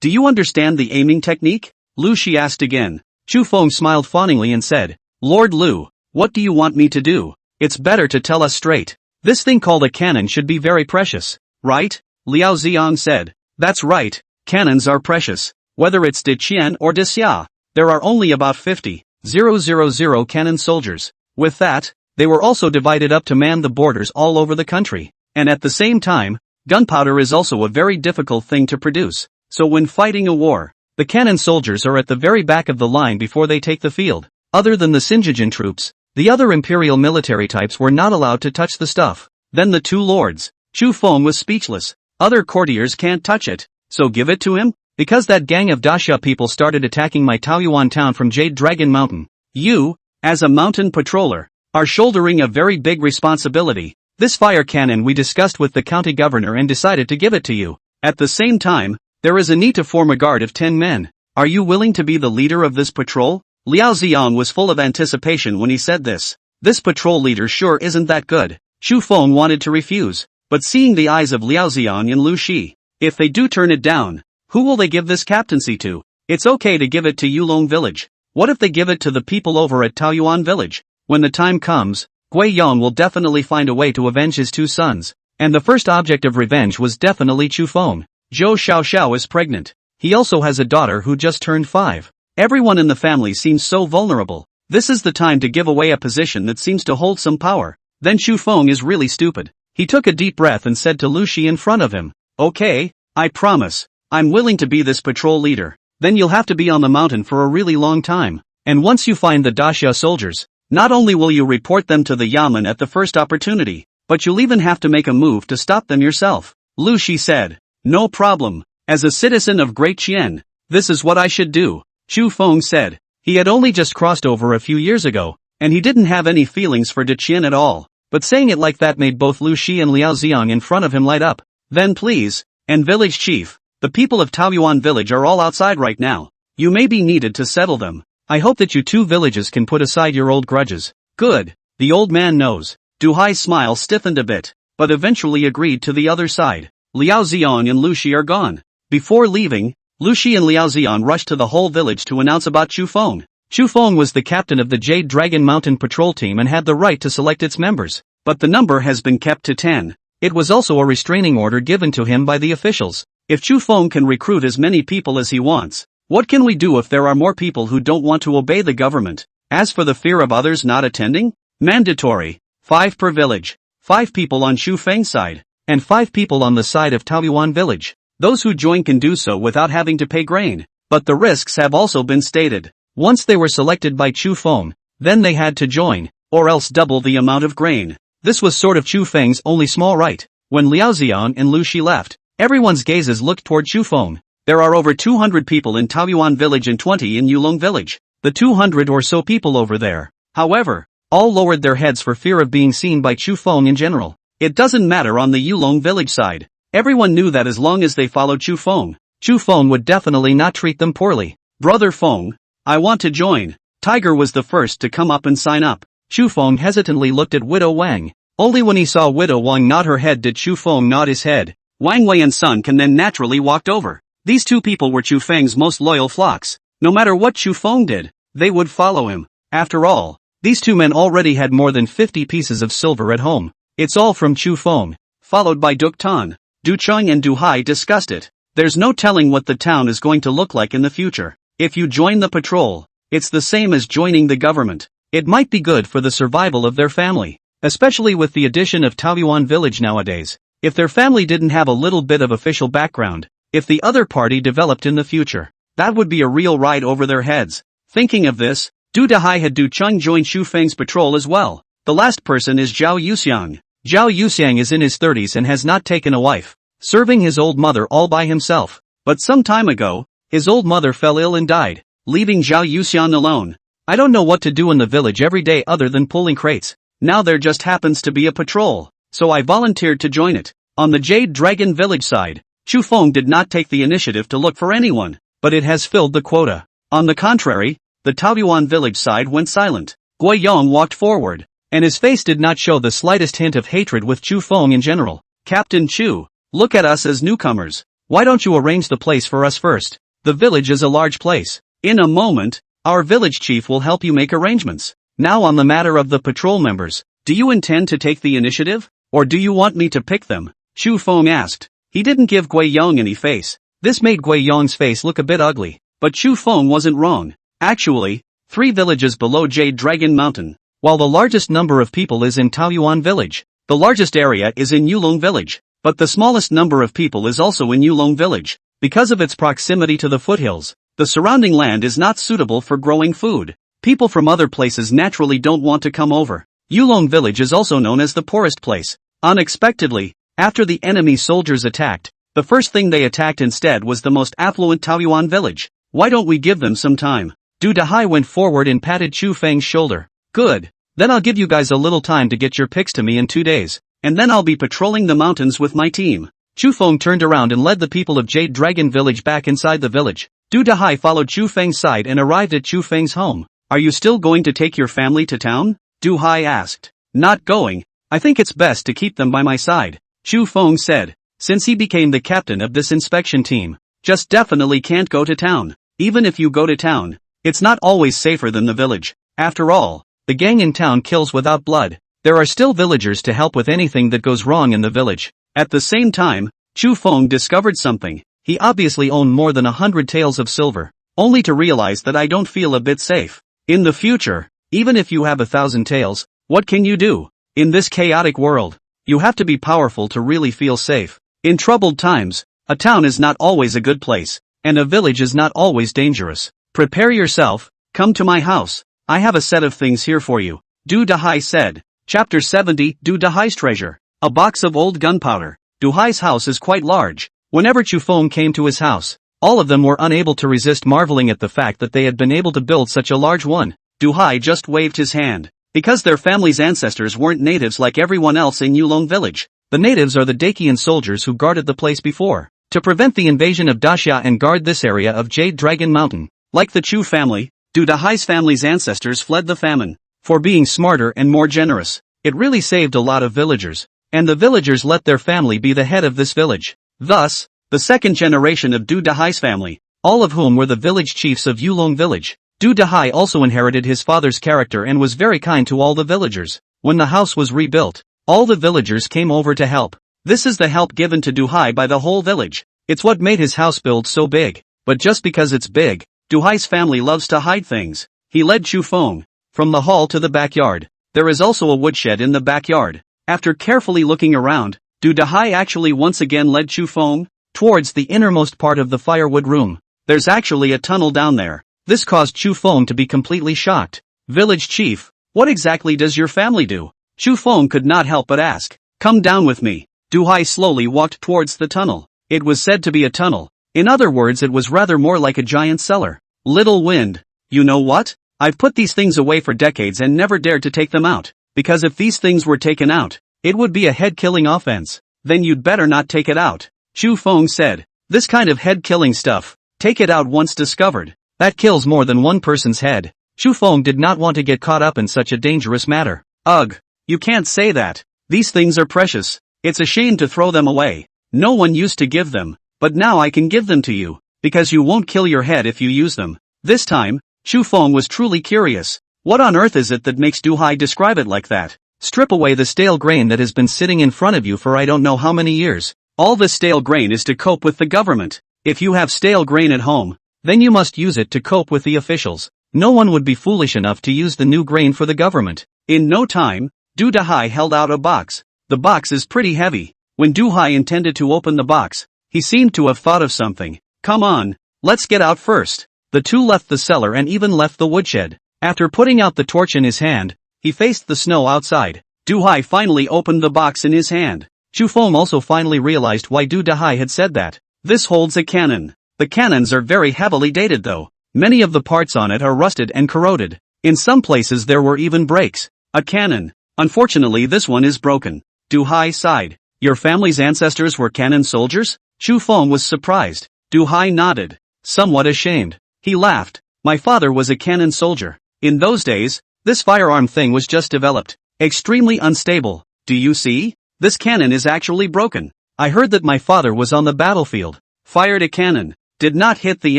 Do you understand the aiming technique? Lu Shi asked again. Chu Feng smiled fawningly and said, Lord Lu, what do you want me to do? It's better to tell us straight. This thing called a cannon should be very precious, right? Liao Ziyang said. That's right, cannons are precious. Whether it's de Qian or de Xia, there are only about 50,000 cannon soldiers. With that, they were also divided up to man the borders all over the country. And at the same time, gunpowder is also a very difficult thing to produce. So when fighting a war, the cannon soldiers are at the very back of the line before they take the field. Other than the Xinjiang troops, the other imperial military types were not allowed to touch the stuff. Then the two lords. Chu Feng was speechless. Other courtiers can't touch it, so give it to him? Because that gang of Daxia people started attacking my Taoyuan town from Jade Dragon Mountain. You, as a mountain patroller, are shouldering a very big responsibility. This fire cannon we discussed with the county governor and decided to give it to you. At the same time, there is a need to form a guard of 10 men. Are you willing to be the leader of this patrol? Liao Ziyang was full of anticipation when he said this. This patrol leader sure isn't that good. Chu Feng wanted to refuse, but seeing the eyes of Liao Ziyang and Lu Shi, if they do turn it down, who will they give this captaincy to? It's okay to give it to Yulong village. What if they give it to the people over at Taoyuan village? When the time comes, Gui Yong will definitely find a way to avenge his two sons. And the first object of revenge was definitely Chu Feng. Zhou Xiaoxiao is pregnant. He also has a daughter who just turned 5. Everyone in the family seems so vulnerable. This is the time to give away a position that seems to hold some power. Then Chu Feng is really stupid. He took a deep breath and said to Lu Shi in front of him, Okay, I promise. I'm willing to be this patrol leader. Then you'll have to be on the mountain for a really long time. And once you find the Daxia soldiers, not only will you report them to the Yamen at the first opportunity, but you'll even have to make a move to stop them yourself. Lu Shi said, No problem. As a citizen of Great Qian, this is what I should do. Chu Feng said. He had only just crossed over a few years ago, and he didn't have any feelings for De Qian at all. But saying it like that made both Lu Shi and Liao Ziyang in front of him light up. Then please, and village chief, the people of Taoyuan village are all outside right now. You may be needed to settle them. I hope that you two villages can put aside your old grudges. Good, the old man knows. Du Hai's smile stiffened a bit, but eventually agreed to the other side. Liao Ziyang and Lu Shi are gone. Before leaving, Lu Shi and Liao Ziyang rushed to the whole village to announce about Chu Feng. Chu Feng was the captain of the Jade Dragon Mountain Patrol Team and had the right to select its members. But the number has been kept to 10. It was also a restraining order given to him by the officials. If Chu Feng can recruit as many people as he wants, what can we do if there are more people who don't want to obey the government? As for the fear of others not attending, mandatory, 5 per village, 5 people on Chu Feng's side, and 5 people on the side of Taoyuan village. Those who join can do so without having to pay grain. But the risks have also been stated. Once they were selected by Chu Feng, then they had to join, or else double the amount of grain. This was sort of Chu Feng's only small right. When Liao Ziyang and Lu Shi left, everyone's gazes looked toward Chu Feng. There are over 200 people in Taoyuan village and 20 in Yulong village. The 200 or so people over there, however, all lowered their heads for fear of being seen by Chu Feng in general. It doesn't matter on the Yulong village side. Everyone knew that as long as they followed Chu Feng would definitely not treat them poorly. Brother Feng, I want to join. Tiger was the first to come up and sign up. Chu Feng hesitantly looked at Widow Wang. Only when he saw Widow Wang nod her head did Chu Feng nod his head. Wang Wei and Sun Can then naturally walked over. These two people were Chu Feng's most loyal flocks. No matter what Chu Feng did, they would follow him. After all, these two men already had more than 50 pieces of silver at home. It's all from Chu Feng. Followed by Duk Tan. Du Cheng and Du Hai discussed it. There's no telling what the town is going to look like in the future. If you join the patrol, it's the same as joining the government. It might be good for the survival of their family, especially with the addition of Taoyuan village nowadays. If their family didn't have a little bit of official background, if the other party developed in the future, that would be a real ride over their heads. Thinking of this, Du Dahai had Du Cheng join Chu Feng's patrol as well. The last person is Zhao Yuxiang. Zhao Yuxiang is in his 30s and has not taken a wife. serving his old mother all by himself. But some time ago, his old mother fell ill and died, leaving Zhao Yuxian alone. I don't know what to do in the village every day other than pulling crates. Now there just happens to be a patrol, so I volunteered to join it. On the Jade Dragon village side, Chu Feng did not take the initiative to look for anyone, but it has filled the quota. On the contrary, the Taoyuan village side went silent. Gui Yong walked forward, and his face did not show the slightest hint of hatred with Chu Feng in general. Captain Chu, look at us as newcomers. Why don't you arrange the place for us first? The village is a large place. In a moment, our village chief will help you make arrangements. Now on the matter of the patrol members, do you intend to take the initiative? Or do you want me to pick them? Chu Feng asked. He didn't give Gui Yong any face. This made Gui Yong's face look a bit ugly. But Chu Feng wasn't wrong. Actually, 3 villages below Jade Dragon Mountain. While the largest number of people is in Taoyuan village, the largest area is in Yulong village. But the smallest number of people is also in Yulong village. Because of its proximity to the foothills, the surrounding land is not suitable for growing food. People from other places naturally don't want to come over. Yulong village is also known as the poorest place. Unexpectedly, after the enemy soldiers attacked, the first thing they attacked instead was the most affluent Taoyuan village. Why don't we give them some time? Du Dahai went forward and patted Chu Feng's shoulder. Good. Then I'll give you guys a little time to get your picks to me in 2 days, and then I'll be patrolling the mountains with my team. Chu Feng turned around and led the people of Jade Dragon village back inside the village. Du Dahai followed Chu Feng's side and arrived at Chu Feng's home. Are you still going to take your family to town? Du Hai asked. Not going. I think it's best to keep them by my side, Chu Feng said. Since he became the captain of this inspection team, just definitely can't go to town. Even if you go to town, it's not always safer than the village. After all, the gang in town kills without blood. There are still villagers to help with anything that goes wrong in the village. At the same time, Chu Feng discovered something. He obviously owned more than 100 taels of silver, only to realize that I don't feel a bit safe. In the future, even if you have 1,000 taels, what can you do? In this chaotic world, you have to be powerful to really feel safe. In troubled times, a town is not always a good place, and a village is not always dangerous. Prepare yourself, come to my house. I have a set of things here for you, Du Dahai said. Chapter 70, Du Dahai's treasure. A box of old gunpowder. Du Hai's house is quite large. Whenever Chu Feng came to his house, all of them were unable to resist marveling at the fact that they had been able to build such a large one. Du Hai just waved his hand. Because their family's ancestors weren't natives like everyone else in Yulong village. The natives are the Dacian soldiers who guarded the place before, to prevent the invasion of Daxia and guard this area of Jade Dragon Mountain. Like the Chu family, Du Dahai's family's ancestors fled the famine. For being smarter and more generous, it really saved a lot of villagers. And the villagers let their family be the head of this village. Thus, the second generation of Du Dahai's family, all of whom were the village chiefs of Yulong village. Du Dahai also inherited his father's character and was very kind to all the villagers. When the house was rebuilt, all the villagers came over to help. This is the help given to Du Hai by the whole village. It's what made his house build so big. But just because it's big, Du Hai's family loves to hide things. He led Chu Feng from the hall to the backyard. There is also a woodshed in the backyard. After carefully looking around, Du Dahai actually once again led Chu Feng towards the innermost part of the firewood room. There's actually a tunnel down there. This caused Chu Feng to be completely shocked. Village chief, what exactly does your family do? Chu Feng could not help but ask. Come down with me. Du Hai slowly walked towards the tunnel. It was said to be a tunnel. In other words, it was rather more like a giant cellar. Little wind. You know what? I've put these things away for decades and never dared to take them out. Because if these things were taken out, it would be a head-killing offense. Then you'd better not take it out. Chu Feng said. This kind of head-killing stuff, take it out once discovered. That kills more than one person's head. Chu Feng did not want to get caught up in such a dangerous matter. Ugh, you can't say that. These things are precious. It's a shame to throw them away. No one used to give them, but now I can give them to you, because you won't kill your head if you use them. This time, Chu Feng was truly curious. What on earth is it that makes Du Hai describe it like that? Strip away the stale grain that has been sitting in front of you for I don't know how many years. All this stale grain is to cope with the government. If you have stale grain at home, then you must use it to cope with the officials. No one would be foolish enough to use the new grain for the government. In no time, Du Dahai held out a box. The box is pretty heavy. When Du Hai intended to open the box, he seemed to have thought of something. Come on, let's get out first. The two left the cellar and even left the woodshed. After putting out the torch in his hand, he faced the snow outside. Du Hai finally opened the box in his hand. Chu Feng also finally realized why Du Dahai had said that. This holds a cannon. The cannons are very heavily dated though. Many of the parts on it are rusted and corroded. In some places there were even breaks. A cannon. Unfortunately this one is broken. Du Hai sighed. Your family's ancestors were cannon soldiers? Chu Feng was surprised. Du Hai nodded. Somewhat ashamed. He laughed. My father was a cannon soldier. In those days, this firearm thing was just developed. Extremely unstable. Do you see? This cannon is actually broken. I heard that my father was on the battlefield. Fired a cannon. Did not hit the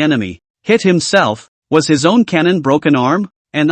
enemy. Hit himself. Was his own cannon broken arm? And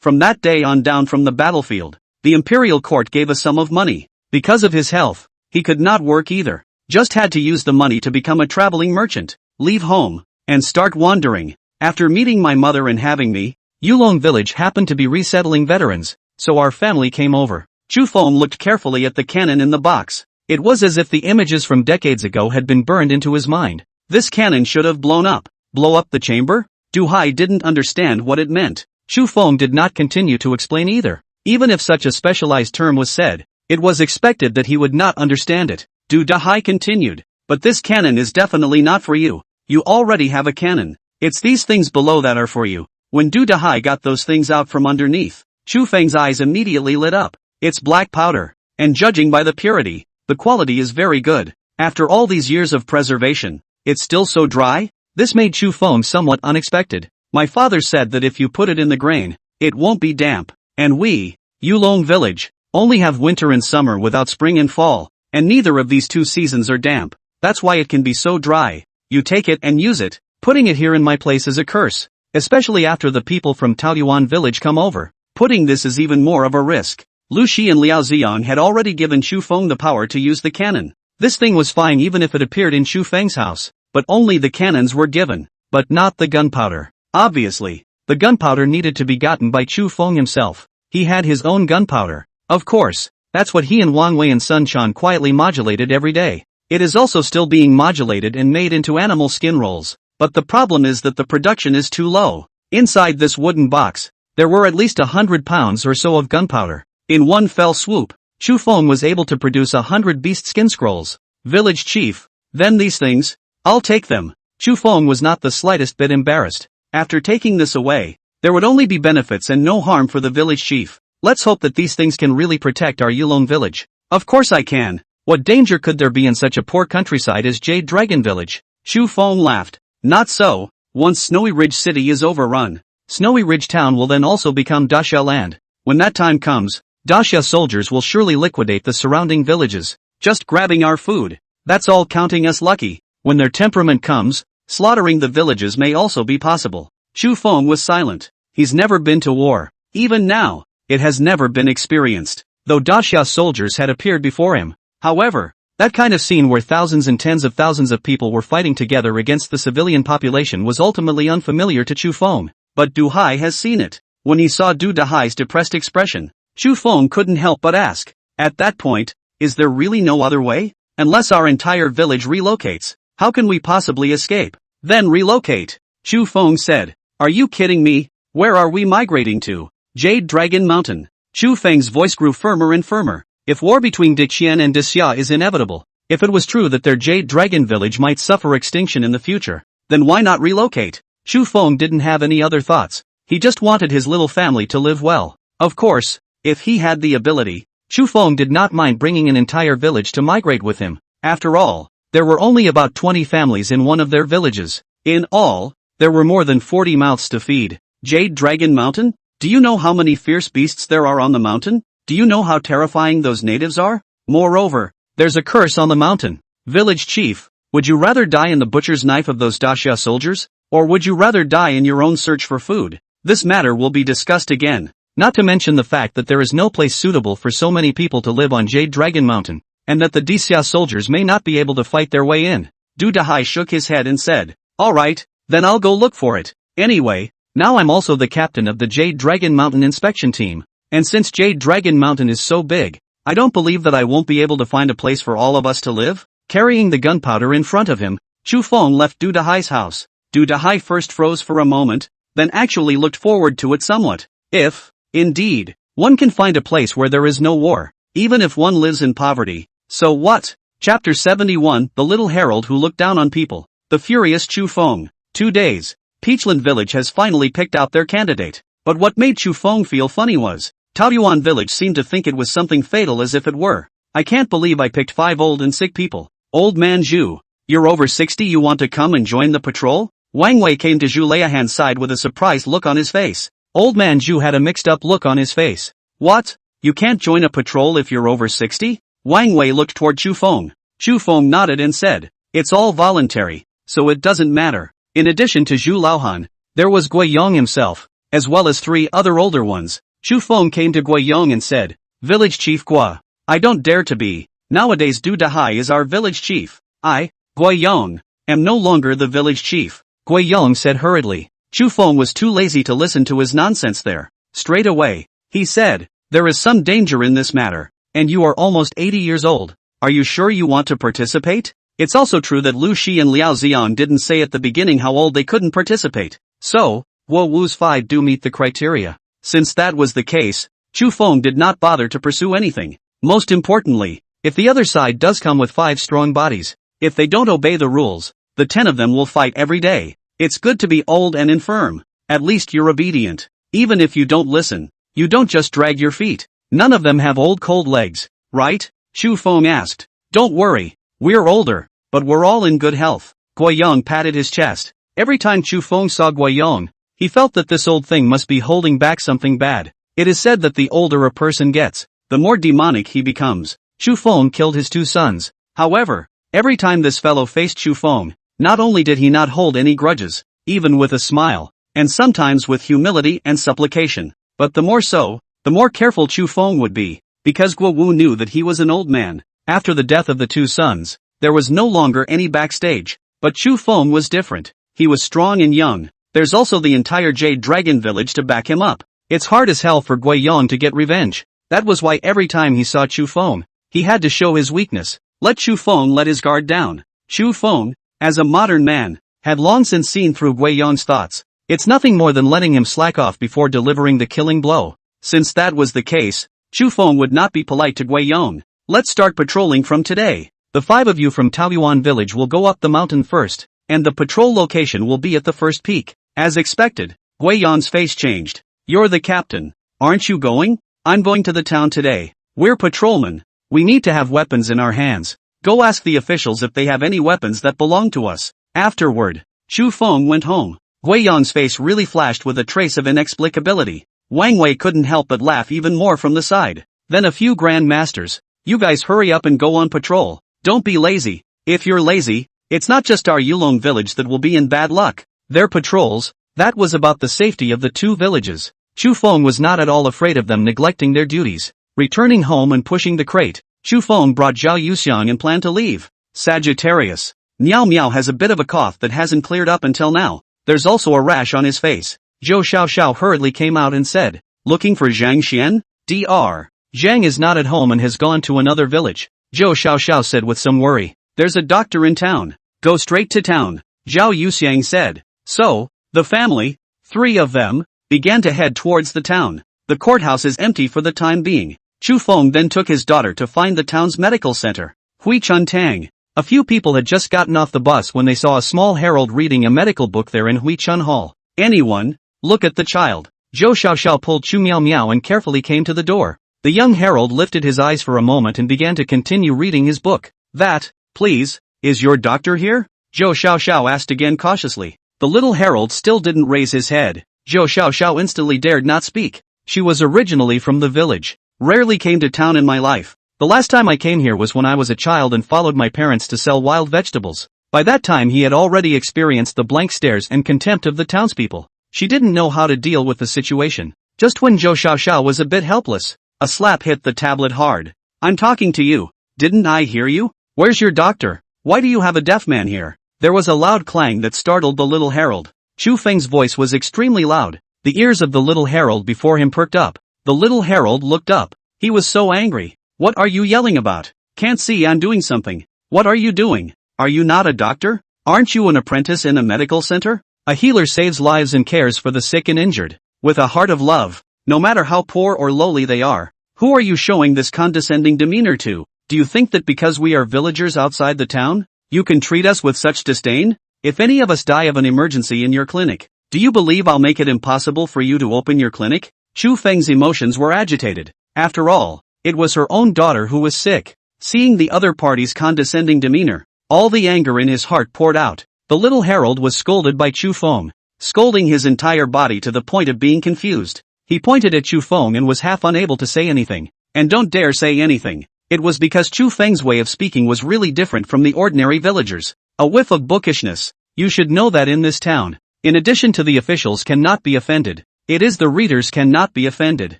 from that day on down from the battlefield, the imperial court gave a sum of money. Because of his health, he could not work either. Just had to use the money to become a traveling merchant, leave home, and start wandering. After meeting my mother and having me, Yulong village happened to be resettling veterans, so our family came over. Chu Feng looked carefully at the cannon in the box. It was as if the images from decades ago had been burned into his mind. This cannon should have blown up. Blow up the chamber? Du Hai didn't understand what it meant. Chu Feng did not continue to explain either. Even if such a specialized term was said, it was expected that he would not understand it. Du Dahai continued. But this cannon is definitely not for you. You already have a cannon. It's these things below that are for you. When Du Dahai got those things out from underneath, Chu Feng's eyes immediately lit up. It's black powder. And judging by the purity, the quality is very good. After all these years of preservation, it's still so dry? This made Chu Feng somewhat unexpected. My father said that if you put it in the grain, it won't be damp. And we, Yulong village, only have winter and summer without spring and fall. And neither of these two seasons are damp. That's why it can be so dry. You take it and use it. Putting it here in my place is a curse. Especially after the people from Taoyuan village come over. Putting this is even more of a risk. Lu Shi and Liao Ziong had already given Chu Feng the power to use the cannon. This thing was fine even if it appeared in Chu Feng's house. But only the cannons were given. But not the gunpowder. Obviously, the gunpowder needed to be gotten by Chu Feng himself. He had his own gunpowder. Of course. That's what he and Wang Wei and Sun Chan quietly modulated every day. It is also still being modulated and made into animal skin rolls. But the problem is that the production is too low. Inside this wooden box, there were at least 100 pounds or so of gunpowder. In one fell swoop, Chu Feng was able to produce 100 beast skin scrolls. Village chief. Then these things? I'll take them. Chu Feng was not the slightest bit embarrassed. After taking this away, there would only be benefits and no harm for the village chief. Let's hope that these things can really protect our Yulong village. Of course I can. What danger could there be in such a poor countryside as Jade Dragon Village? Chu Feng laughed. Not so. Once Snowy Ridge City is overrun, Snowy Ridge Town will then also become Daxia land. When that time comes, Daxia soldiers will surely liquidate the surrounding villages. Just grabbing our food. That's all counting us lucky. When their temperament comes, slaughtering the villages may also be possible. Chu Feng was silent. He's never been to war. Even now, it has never been experienced. Though Daxia soldiers had appeared before him. However, that kind of scene where thousands and tens of thousands of people were fighting together against the civilian population was ultimately unfamiliar to Chu Feng. But Du Hai has seen it. When he saw Du Dahai's depressed expression, Chu Feng couldn't help but ask. At that point, is there really no other way? Unless our entire village relocates, how can we possibly escape? Then relocate. Chu Feng said. Are you kidding me? Where are we migrating to? Jade Dragon Mountain. Chu Feng's voice grew firmer and firmer. If war between Dixian and Dixia is inevitable, if it was true that their Jade Dragon village might suffer extinction in the future, then why not relocate? Chu Feng didn't have any other thoughts. He just wanted his little family to live well. Of course, if he had the ability, Chu Feng did not mind bringing an entire village to migrate with him. After all, there were only about 20 families in one of their villages. In all, there were more than 40 mouths to feed. Jade Dragon Mountain? Do you know how many fierce beasts there are on the mountain? Do you know how terrifying those natives are? Moreover, there's a curse on the mountain. Village chief, would you rather die in the butcher's knife of those Daxia soldiers? Or would you rather die in your own search for food? This matter will be discussed again. Not to mention the fact that there is no place suitable for so many people to live on Jade Dragon Mountain, and that the Daxia soldiers may not be able to fight their way in. Du Dahai shook his head and said, alright, then I'll go look for it. Anyway, now I'm also the captain of the Jade Dragon Mountain inspection team. And since Jade Dragon Mountain is so big, I don't believe that I won't be able to find a place for all of us to live. Carrying the gunpowder in front of him, Chu Feng left Du Dahai's house. Du Dahai first froze for a moment, then actually looked forward to it somewhat. If, indeed, one can find a place where there is no war, even if one lives in poverty, So what? Chapter 71, The Little Herald Who Looked Down on People. The Furious Chu Feng. 2 days. Peachland Village has finally picked out their candidate. But what made Chu Feng feel funny was, Taoyuan Village seemed to think it was something fatal as if it were. I can't believe I picked 5 old and sick people. Old man Zhu, you're over 60, you want to come and join the patrol? Wang Wei came to Zhu Liahan's side with a surprised look on his face. Old man Zhu had a mixed up look on his face. What? You can't join a patrol if you're over 60? Wang Wei looked toward Chu Feng. Chu Feng nodded and said, it's all voluntary, so it doesn't matter. In addition to Zhu Laohan, there was Guiyong himself, as well as 3 other older ones. Chu Feng came to Guiyong and said, Village Chief Gua, I don't dare to be. Nowadays Du Dahai is our village chief. I, Guiyong, am no longer the village chief. Guiyong said hurriedly. Chu Feng was too lazy to listen to his nonsense there. Straight away, he said, there is some danger in this matter. And you are almost 80 years old. Are you sure you want to participate? It's also true that Lu Shi and Liao Xian didn't say at the beginning how old they couldn't participate. So, Guo Wu's 5 do meet the criteria. Since that was the case, Chu Feng did not bother to pursue anything. Most importantly, if the other side does come with 5 strong bodies, if they don't obey the rules, the 10 of them will fight every day. It's good to be old and infirm. At least you're obedient. Even if you don't listen, you don't just drag your feet. None of them have old cold legs, right? Chu Feng asked. Don't worry, we're older, but we're all in good health. Guiyong patted his chest. Every time Chu Feng saw Guiyong, he felt that this old thing must be holding back something bad. It is said that the older a person gets, the more demonic he becomes. Chu Feng killed his 2 sons. However, every time this fellow faced Chu Feng, not only did he not hold any grudges, even with a smile, and sometimes with humility and supplication, but the more so, the more careful Chu Feng would be, because Guo Wu knew that he was an old man. After the death of the 2 sons, there was no longer any backstage. But Chu Feng was different. He was strong and young. There's also the entire Jade Dragon village to back him up. It's hard as hell for Guiyong to get revenge. That was why every time he saw Chu Feng, he had to show his weakness. Let Chu Feng let his guard down. Chu Feng, as a modern man, had long since seen through Guiyong's thoughts. It's nothing more than letting him slack off before delivering the killing blow. Since that was the case, Chu Feng would not be polite to Guiyong. Let's start patrolling from today. The 5 of you from Taoyuan village will go up the mountain first, and the patrol location will be at the first peak. As expected, Guiyong's face changed. You're the captain. Aren't you going? I'm going to the town today. We're patrolmen. We need to have weapons in our hands. Go ask the officials if they have any weapons that belong to us. Afterward, Chu Feng went home. Guiyong's face really flashed with a trace of inexplicability. Wang Wei couldn't help but laugh even more from the side. Then a few grand masters. You guys hurry up and go on patrol. Don't be lazy. If you're lazy, it's not just our Yulong village that will be in bad luck. Their patrols, that was about the safety of the 2 villages. Chu Feng was not at all afraid of them neglecting their duties. Returning home and pushing the crate, Chu Feng brought Zhao Yuxiang and planned to leave. Sagittarius. Miao Miao has a bit of a cough that hasn't cleared up until now. There's also a rash on his face. Zhou Xiaoxiao hurriedly came out and said, looking for Zhang Xian? Dr. Zhang is not at home and has gone to another village. Zhou Xiaoxiao said with some worry. There's a doctor in town. Go straight to town. Zhao Yuxiang said. So, the family, 3 of them, began to head towards the town. The courthouse is empty for the time being. Chu Feng then took his daughter to find the town's medical center. Hui Chun Tang. A few people had just gotten off the bus when they saw a small herald reading a medical book there in Hui Chun Hall. Anyone? Look at the child. Zhou Xiaoxiao pulled Chu Miao Miao and carefully came to the door. The young herald lifted his eyes for a moment and began to continue reading his book. That, please, is your doctor here? Zhou Xiaoxiao asked again cautiously. The little herald still didn't raise his head. Zhou Xiaoxiao instantly dared not speak. She was originally from the village. Rarely came to town in my life. The last time I came here was when I was a child and followed my parents to sell wild vegetables. By that time he had already experienced the blank stares and contempt of the townspeople. She didn't know how to deal with the situation. Just when Zhou Xiaoxiao was a bit helpless, a slap hit the tablet hard. I'm talking to you. Didn't I hear you? Where's your doctor? Why do you have a deaf man here? There was a loud clang that startled the little herald. Chu Feng's voice was extremely loud. The ears of the little herald before him perked up. The little herald looked up. He was so angry. What are you yelling about? Can't see I'm doing something. What are you doing? Are you not a doctor? Aren't you an apprentice in a medical center? A healer saves lives and cares for the sick and injured. With a heart of love, no matter how poor or lowly they are. Who are you showing this condescending demeanor to? Do you think that because we are villagers outside the town, you can treat us with such disdain? If any of us die of an emergency in your clinic, do you believe I'll make it impossible for you to open your clinic? Chu Feng's emotions were agitated. After all, it was her own daughter who was sick. Seeing the other party's condescending demeanor, all the anger in his heart poured out. The little herald was scolded by Chu Feng, scolding his entire body to the point of being confused. He pointed at Chu Feng and was half unable to say anything. And don't dare say anything. It was because Chu Feng's way of speaking was really different from the ordinary villagers. A whiff of bookishness. You should know that in this town, in addition to the officials cannot be offended, it is the readers cannot be offended.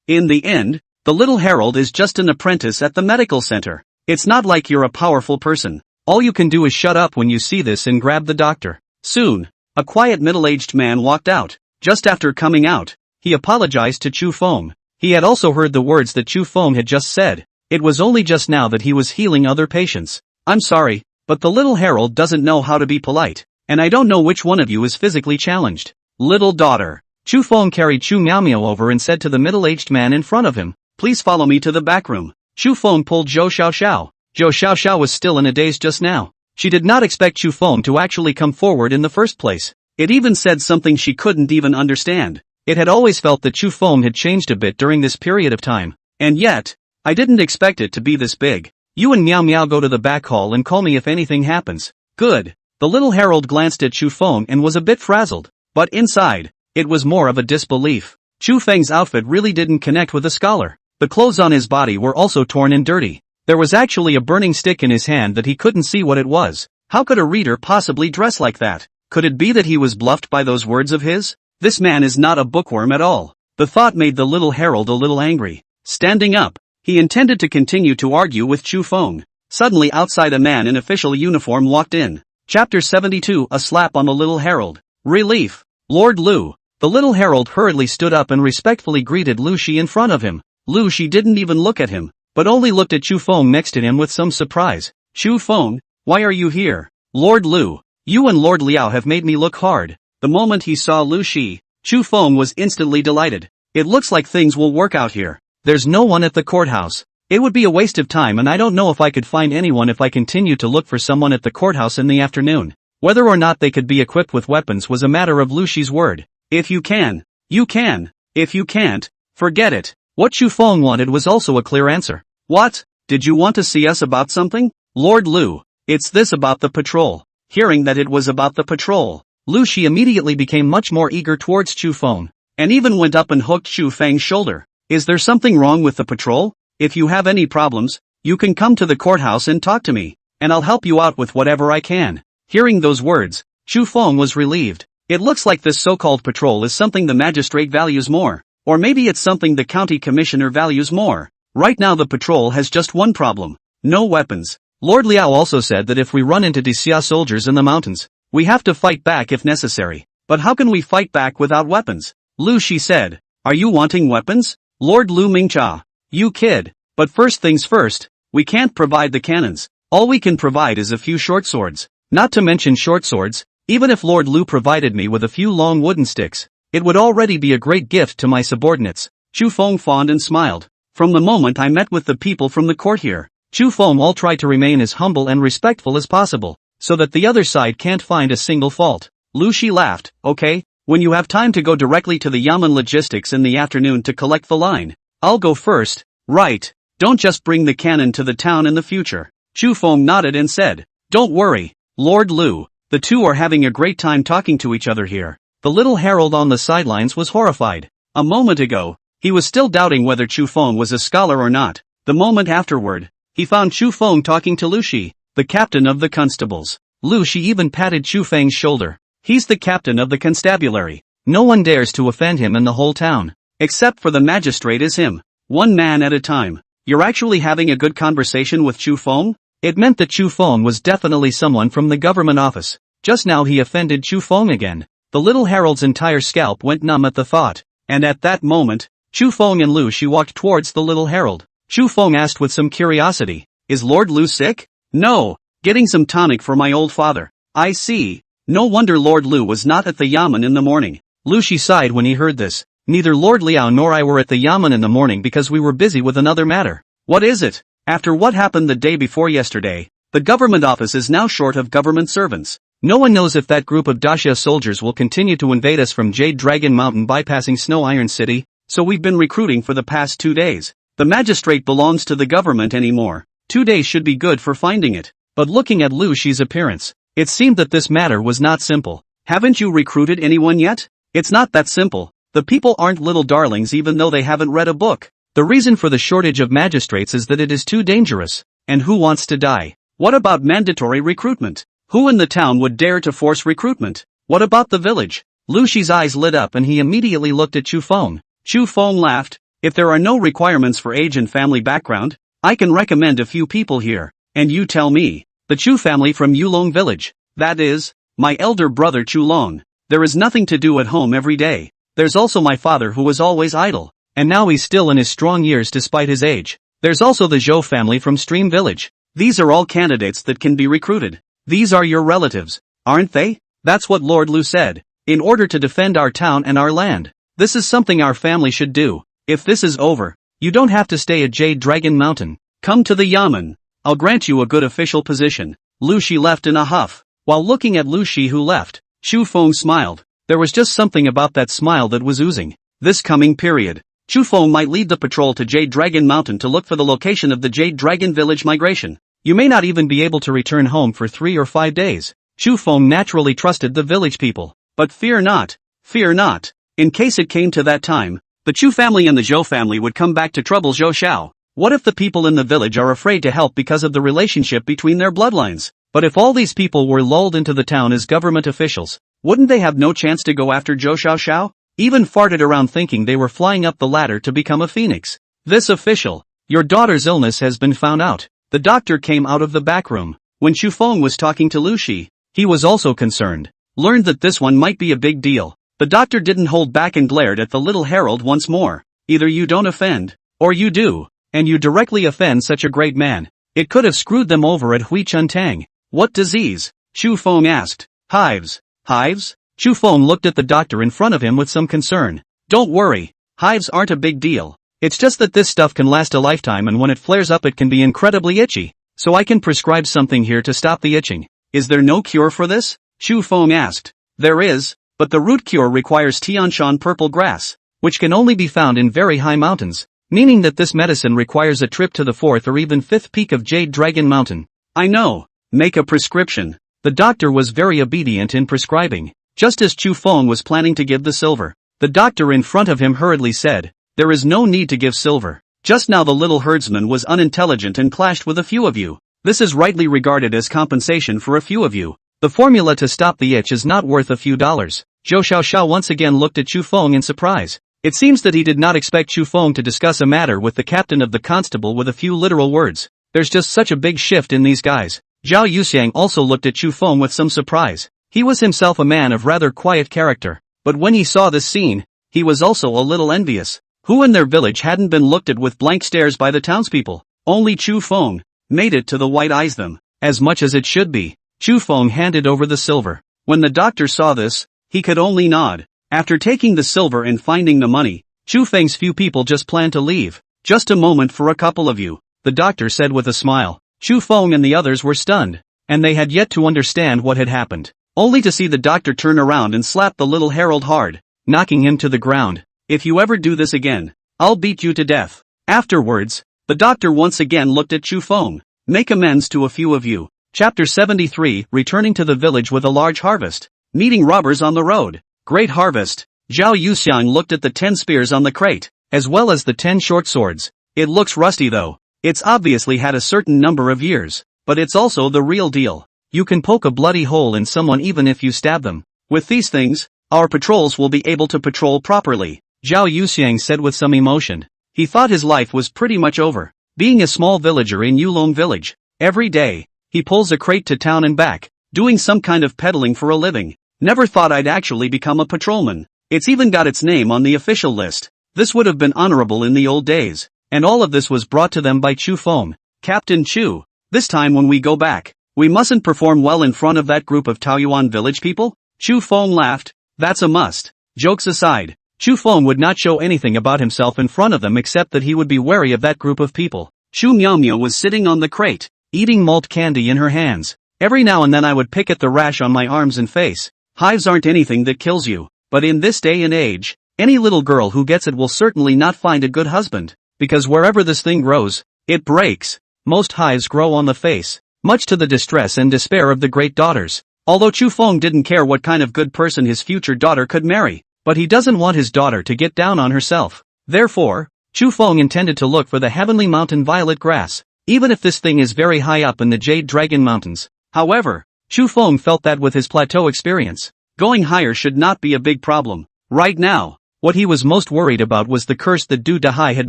In the end, the little herald is just an apprentice at the medical center. It's not like you're a powerful person. All you can do is shut up when you see this and grab the doctor. Soon, a quiet middle-aged man walked out. Just after coming out, he apologized to Chu Feng. He had also heard the words that Chu Feng had just said. It was only just now that he was healing other patients. I'm sorry, but the little herald doesn't know how to be polite, and I don't know which one of you is physically challenged. Little daughter. Chu Feng carried Chu Miao Miao over and said to the middle-aged man in front of him, please follow me to the back room. Chu Feng pulled Zhou Xiao Xiao. Zhou Xiao Xiao was still in a daze just now. She did not expect Chu Feng to actually come forward in the first place. It even said something she couldn't even understand. It had always felt that Chu Feng had changed a bit during this period of time. And yet, I didn't expect it to be this big. You and Miao Miao go to the back hall and call me if anything happens. Good. The little herald glanced at Chu Feng and was a bit frazzled. But inside, it was more of a disbelief. Chu Feng's outfit really didn't connect with a scholar. The clothes on his body were also torn and dirty. There was actually a burning stick in his hand that he couldn't see what it was. How could a reader possibly dress like that? Could it be that he was bluffed by those words of his? This man is not a bookworm at all. The thought made the little herald a little angry. Standing up, he intended to continue to argue with Chu Feng. Suddenly outside a man in official uniform walked in. Chapter 72 A slap on the little herald. Relief. Lord Lu. The little herald hurriedly stood up and respectfully greeted Lu Shi in front of him. Lu Shi didn't even look at him, but only looked at Chu Feng next to him with some surprise. Chu Feng, why are you here? Lord Lu, you and Lord Liao have made me look hard. The moment he saw Lu Shi, Chu Feng was instantly delighted. It looks like things will work out here. There's no one at the courthouse. It would be a waste of time and I don't know if I could find anyone if I continue to look for someone at the courthouse in the afternoon. Whether or not they could be equipped with weapons was a matter of Lu Shi's word. If you can, you can. If you can't, forget it. What Chu Feng wanted was also a clear answer. What? Did you want to see us about something? Lord Lu, it's this about the patrol. Hearing that it was about the patrol, Lu Shi immediately became much more eager towards Chu Feng, and even went up and hooked Chu Feng's shoulder. Is there something wrong with the patrol? If you have any problems, you can come to the courthouse and talk to me, and I'll help you out with whatever I can. Hearing those words, Chu Feng was relieved. It looks like this so-called patrol is something the magistrate values more. Or maybe it's something the county commissioner values more. Right now the patrol has just one problem. No weapons. Lord Liao also said that if we run into Xia soldiers in the mountains, we have to fight back if necessary. But how can we fight back without weapons? Lu Shi said. Are you wanting weapons? Lord Lu Mingcha. You kid. But first things first, we can't provide the cannons. All we can provide is a few short swords. Not to mention short swords, even if Lord Lu provided me with a few long wooden sticks, it would already be a great gift to my subordinates. Chu Feng fawned and smiled. From the moment I met with the people from the court here, Chu Feng all tried to remain as humble and respectful as possible, so that the other side can't find a single fault. Lu Shi laughed. Okay, when you have time to go directly to the Yamen Logistics in the afternoon to collect the line, I'll go first. Right. Don't just bring the cannon to the town in the future. Chu Feng nodded and said, don't worry, Lord Lu, the two are having a great time talking to each other here. The little herald on the sidelines was horrified. A moment ago, he was still doubting whether Chu Feng was a scholar or not. The moment afterward, he found Chu Feng talking to Lu Shi, the captain of the constables. Lu Shi even patted Chu Feng's shoulder. He's the captain of the constabulary. No one dares to offend him in the whole town. Except for the magistrate is him. One man at a time. You're actually having a good conversation with Chu Feng? It meant that Chu Feng was definitely someone from the government office. Just now he offended Chu Feng again. The little herald's entire scalp went numb at the thought. And at that moment, Chu Feng and Lu Shi walked towards the little herald. Chu Feng asked with some curiosity, is Lord Lu sick? No, getting some tonic for my old father. I see. No wonder Lord Lu was not at the Yamen in the morning. Lu Shi sighed when he heard this. Neither Lord Liao nor I were at the Yamen in the morning because we were busy with another matter. What is it? After what happened the day before yesterday, the government office is now short of government servants. No one knows if that group of Dacia soldiers will continue to invade us from Jade Dragon Mountain bypassing Snow Iron City, so we've been recruiting for the past 2 days. The magistrate belongs to the government anymore. 2 days should be good for finding it. But looking at Lu Shi's appearance, it seemed that this matter was not simple. Haven't you recruited anyone yet? It's not that simple. The people aren't little darlings even though they haven't read a book. The reason for the shortage of magistrates is that it is too dangerous. And who wants to die? What about mandatory recruitment? Who in the town would dare to force recruitment? What about the village? Lu Shi's eyes lit up and he immediately looked at Chu Feng. Chu Feng laughed. If there are no requirements for age and family background, I can recommend a few people here. And you tell me. The Chu family from Yulong village. That is, my elder brother Chu Long. There is nothing to do at home every day. There's also my father who was always idle. And now he's still in his strong years despite his age. There's also the Zhou family from Stream village. These are all candidates that can be recruited. These are your relatives, aren't they? That's what Lord Lu said. In order to defend our town and our land. This is something our family should do. If this is over, you don't have to stay at Jade Dragon Mountain. Come to the Yamen. I'll grant you a good official position. Lu Shi left in a huff. While looking at Lu Shi who left, Chu Feng smiled. There was just something about that smile that was oozing. This coming period, Chu Feng might lead the patrol to Jade Dragon Mountain to look for the location of the Jade Dragon village migration. You may not even be able to return home for 3 or 5 days. Chu Feng naturally trusted the village people. But fear not. Fear not. In case it came to that time, the Chu family and the Zhou family would come back to trouble Zhou Xiao. What if the people in the village are afraid to help because of the relationship between their bloodlines? But if all these people were lulled into the town as government officials, wouldn't they have no chance to go after Zhou Xiao? Even farted around thinking they were flying up the ladder to become a phoenix. This official, your daughter's illness has been found out. The doctor came out of the back room. When Chu Feng was talking to Lu Shi, he was also concerned. Learned that this one might be a big deal. The doctor didn't hold back and glared at the little herald once more. Either you don't offend, or you do, and you directly offend such a great man. It could have screwed them over at Hui Chun Tang. What disease? Chu Feng asked. Hives. Hives? Chu Feng looked at the doctor in front of him with some concern. Don't worry. Hives aren't a big deal. It's just that this stuff can last a lifetime and when it flares up it can be incredibly itchy. So I can prescribe something here to stop the itching. Is there no cure for this? Chu Feng asked. There is. But the root cure requires Tianshan purple grass, which can only be found in very high mountains, meaning that this medicine requires a trip to the 4th or even 5th peak of Jade Dragon Mountain. I know. Make a prescription. The doctor was very obedient in prescribing, just as Chu Feng was planning to give the silver. The doctor in front of him hurriedly said, there is no need to give silver. Just now the little herdsman was unintelligent and clashed with a few of you. This is rightly regarded as compensation for a few of you. The formula to stop the itch is not worth a few dollars. Zhou Xiaoxiao once again looked at Chu Feng in surprise. It seems that he did not expect Chu Feng to discuss a matter with the captain of the constable with a few literal words. There's just such a big shift in these guys. Zhao Yuxiang also looked at Chu Feng with some surprise. He was himself a man of rather quiet character, but when he saw this scene, he was also a little envious. Who in their village hadn't been looked at with blank stares by the townspeople? Only Chu Feng made it to the white eyes them, as much as it should be. Chu Feng handed over the silver. When the doctor saw this, he could only nod. After taking the silver and finding the money, Chu Feng's few people just planned to leave. Just a moment for a couple of you, the doctor said with a smile. Chu Feng and the others were stunned, and they had yet to understand what had happened, only to see the doctor turn around and slap the little herald hard, knocking him to the ground. If you ever do this again, I'll beat you to death. Afterwards, the doctor once again looked at Chu Feng. Make amends to a few of you. Chapter 73, Returning to the village with a large harvest. Meeting robbers on the road. Great harvest. Zhao Yuxiang looked at the 10 spears on the crate, as well as the 10 short swords. It looks rusty though. It's obviously had a certain number of years, but it's also the real deal. You can poke a bloody hole in someone even if you stab them. With these things, our patrols will be able to patrol properly, Zhao Yuxiang said with some emotion. He thought his life was pretty much over. Being a small villager in Yulong village, every day, he pulls a crate to town and back, doing some kind of peddling for a living. Never thought I'd actually become a patrolman. It's even got its name on the official list. This would have been honorable in the old days. And all of this was brought to them by Chu Feng. Captain Chu, this time when we go back, we mustn't perform well in front of that group of Taoyuan village people? Chu Feng laughed. That's a must. Jokes aside, Chu Feng would not show anything about himself in front of them except that he would be wary of that group of people. Chu Miao Miao was sitting on the crate, eating malt candy in her hands. Every now and then I would pick at the rash on my arms and face. Hives aren't anything that kills you, but in this day and age, any little girl who gets it will certainly not find a good husband, because wherever this thing grows, it breaks. Most hives grow on the face, much to the distress and despair of the great daughters. Although Chu Feng didn't care what kind of good person his future daughter could marry, but he doesn't want his daughter to get down on herself. Therefore, Chu Feng intended to look for the heavenly mountain violet grass, even if this thing is very high up in the Jade Dragon Mountains. However, Chu Feng felt that with his plateau experience, going higher should not be a big problem. Right now, what he was most worried about was the curse that Du Dahai had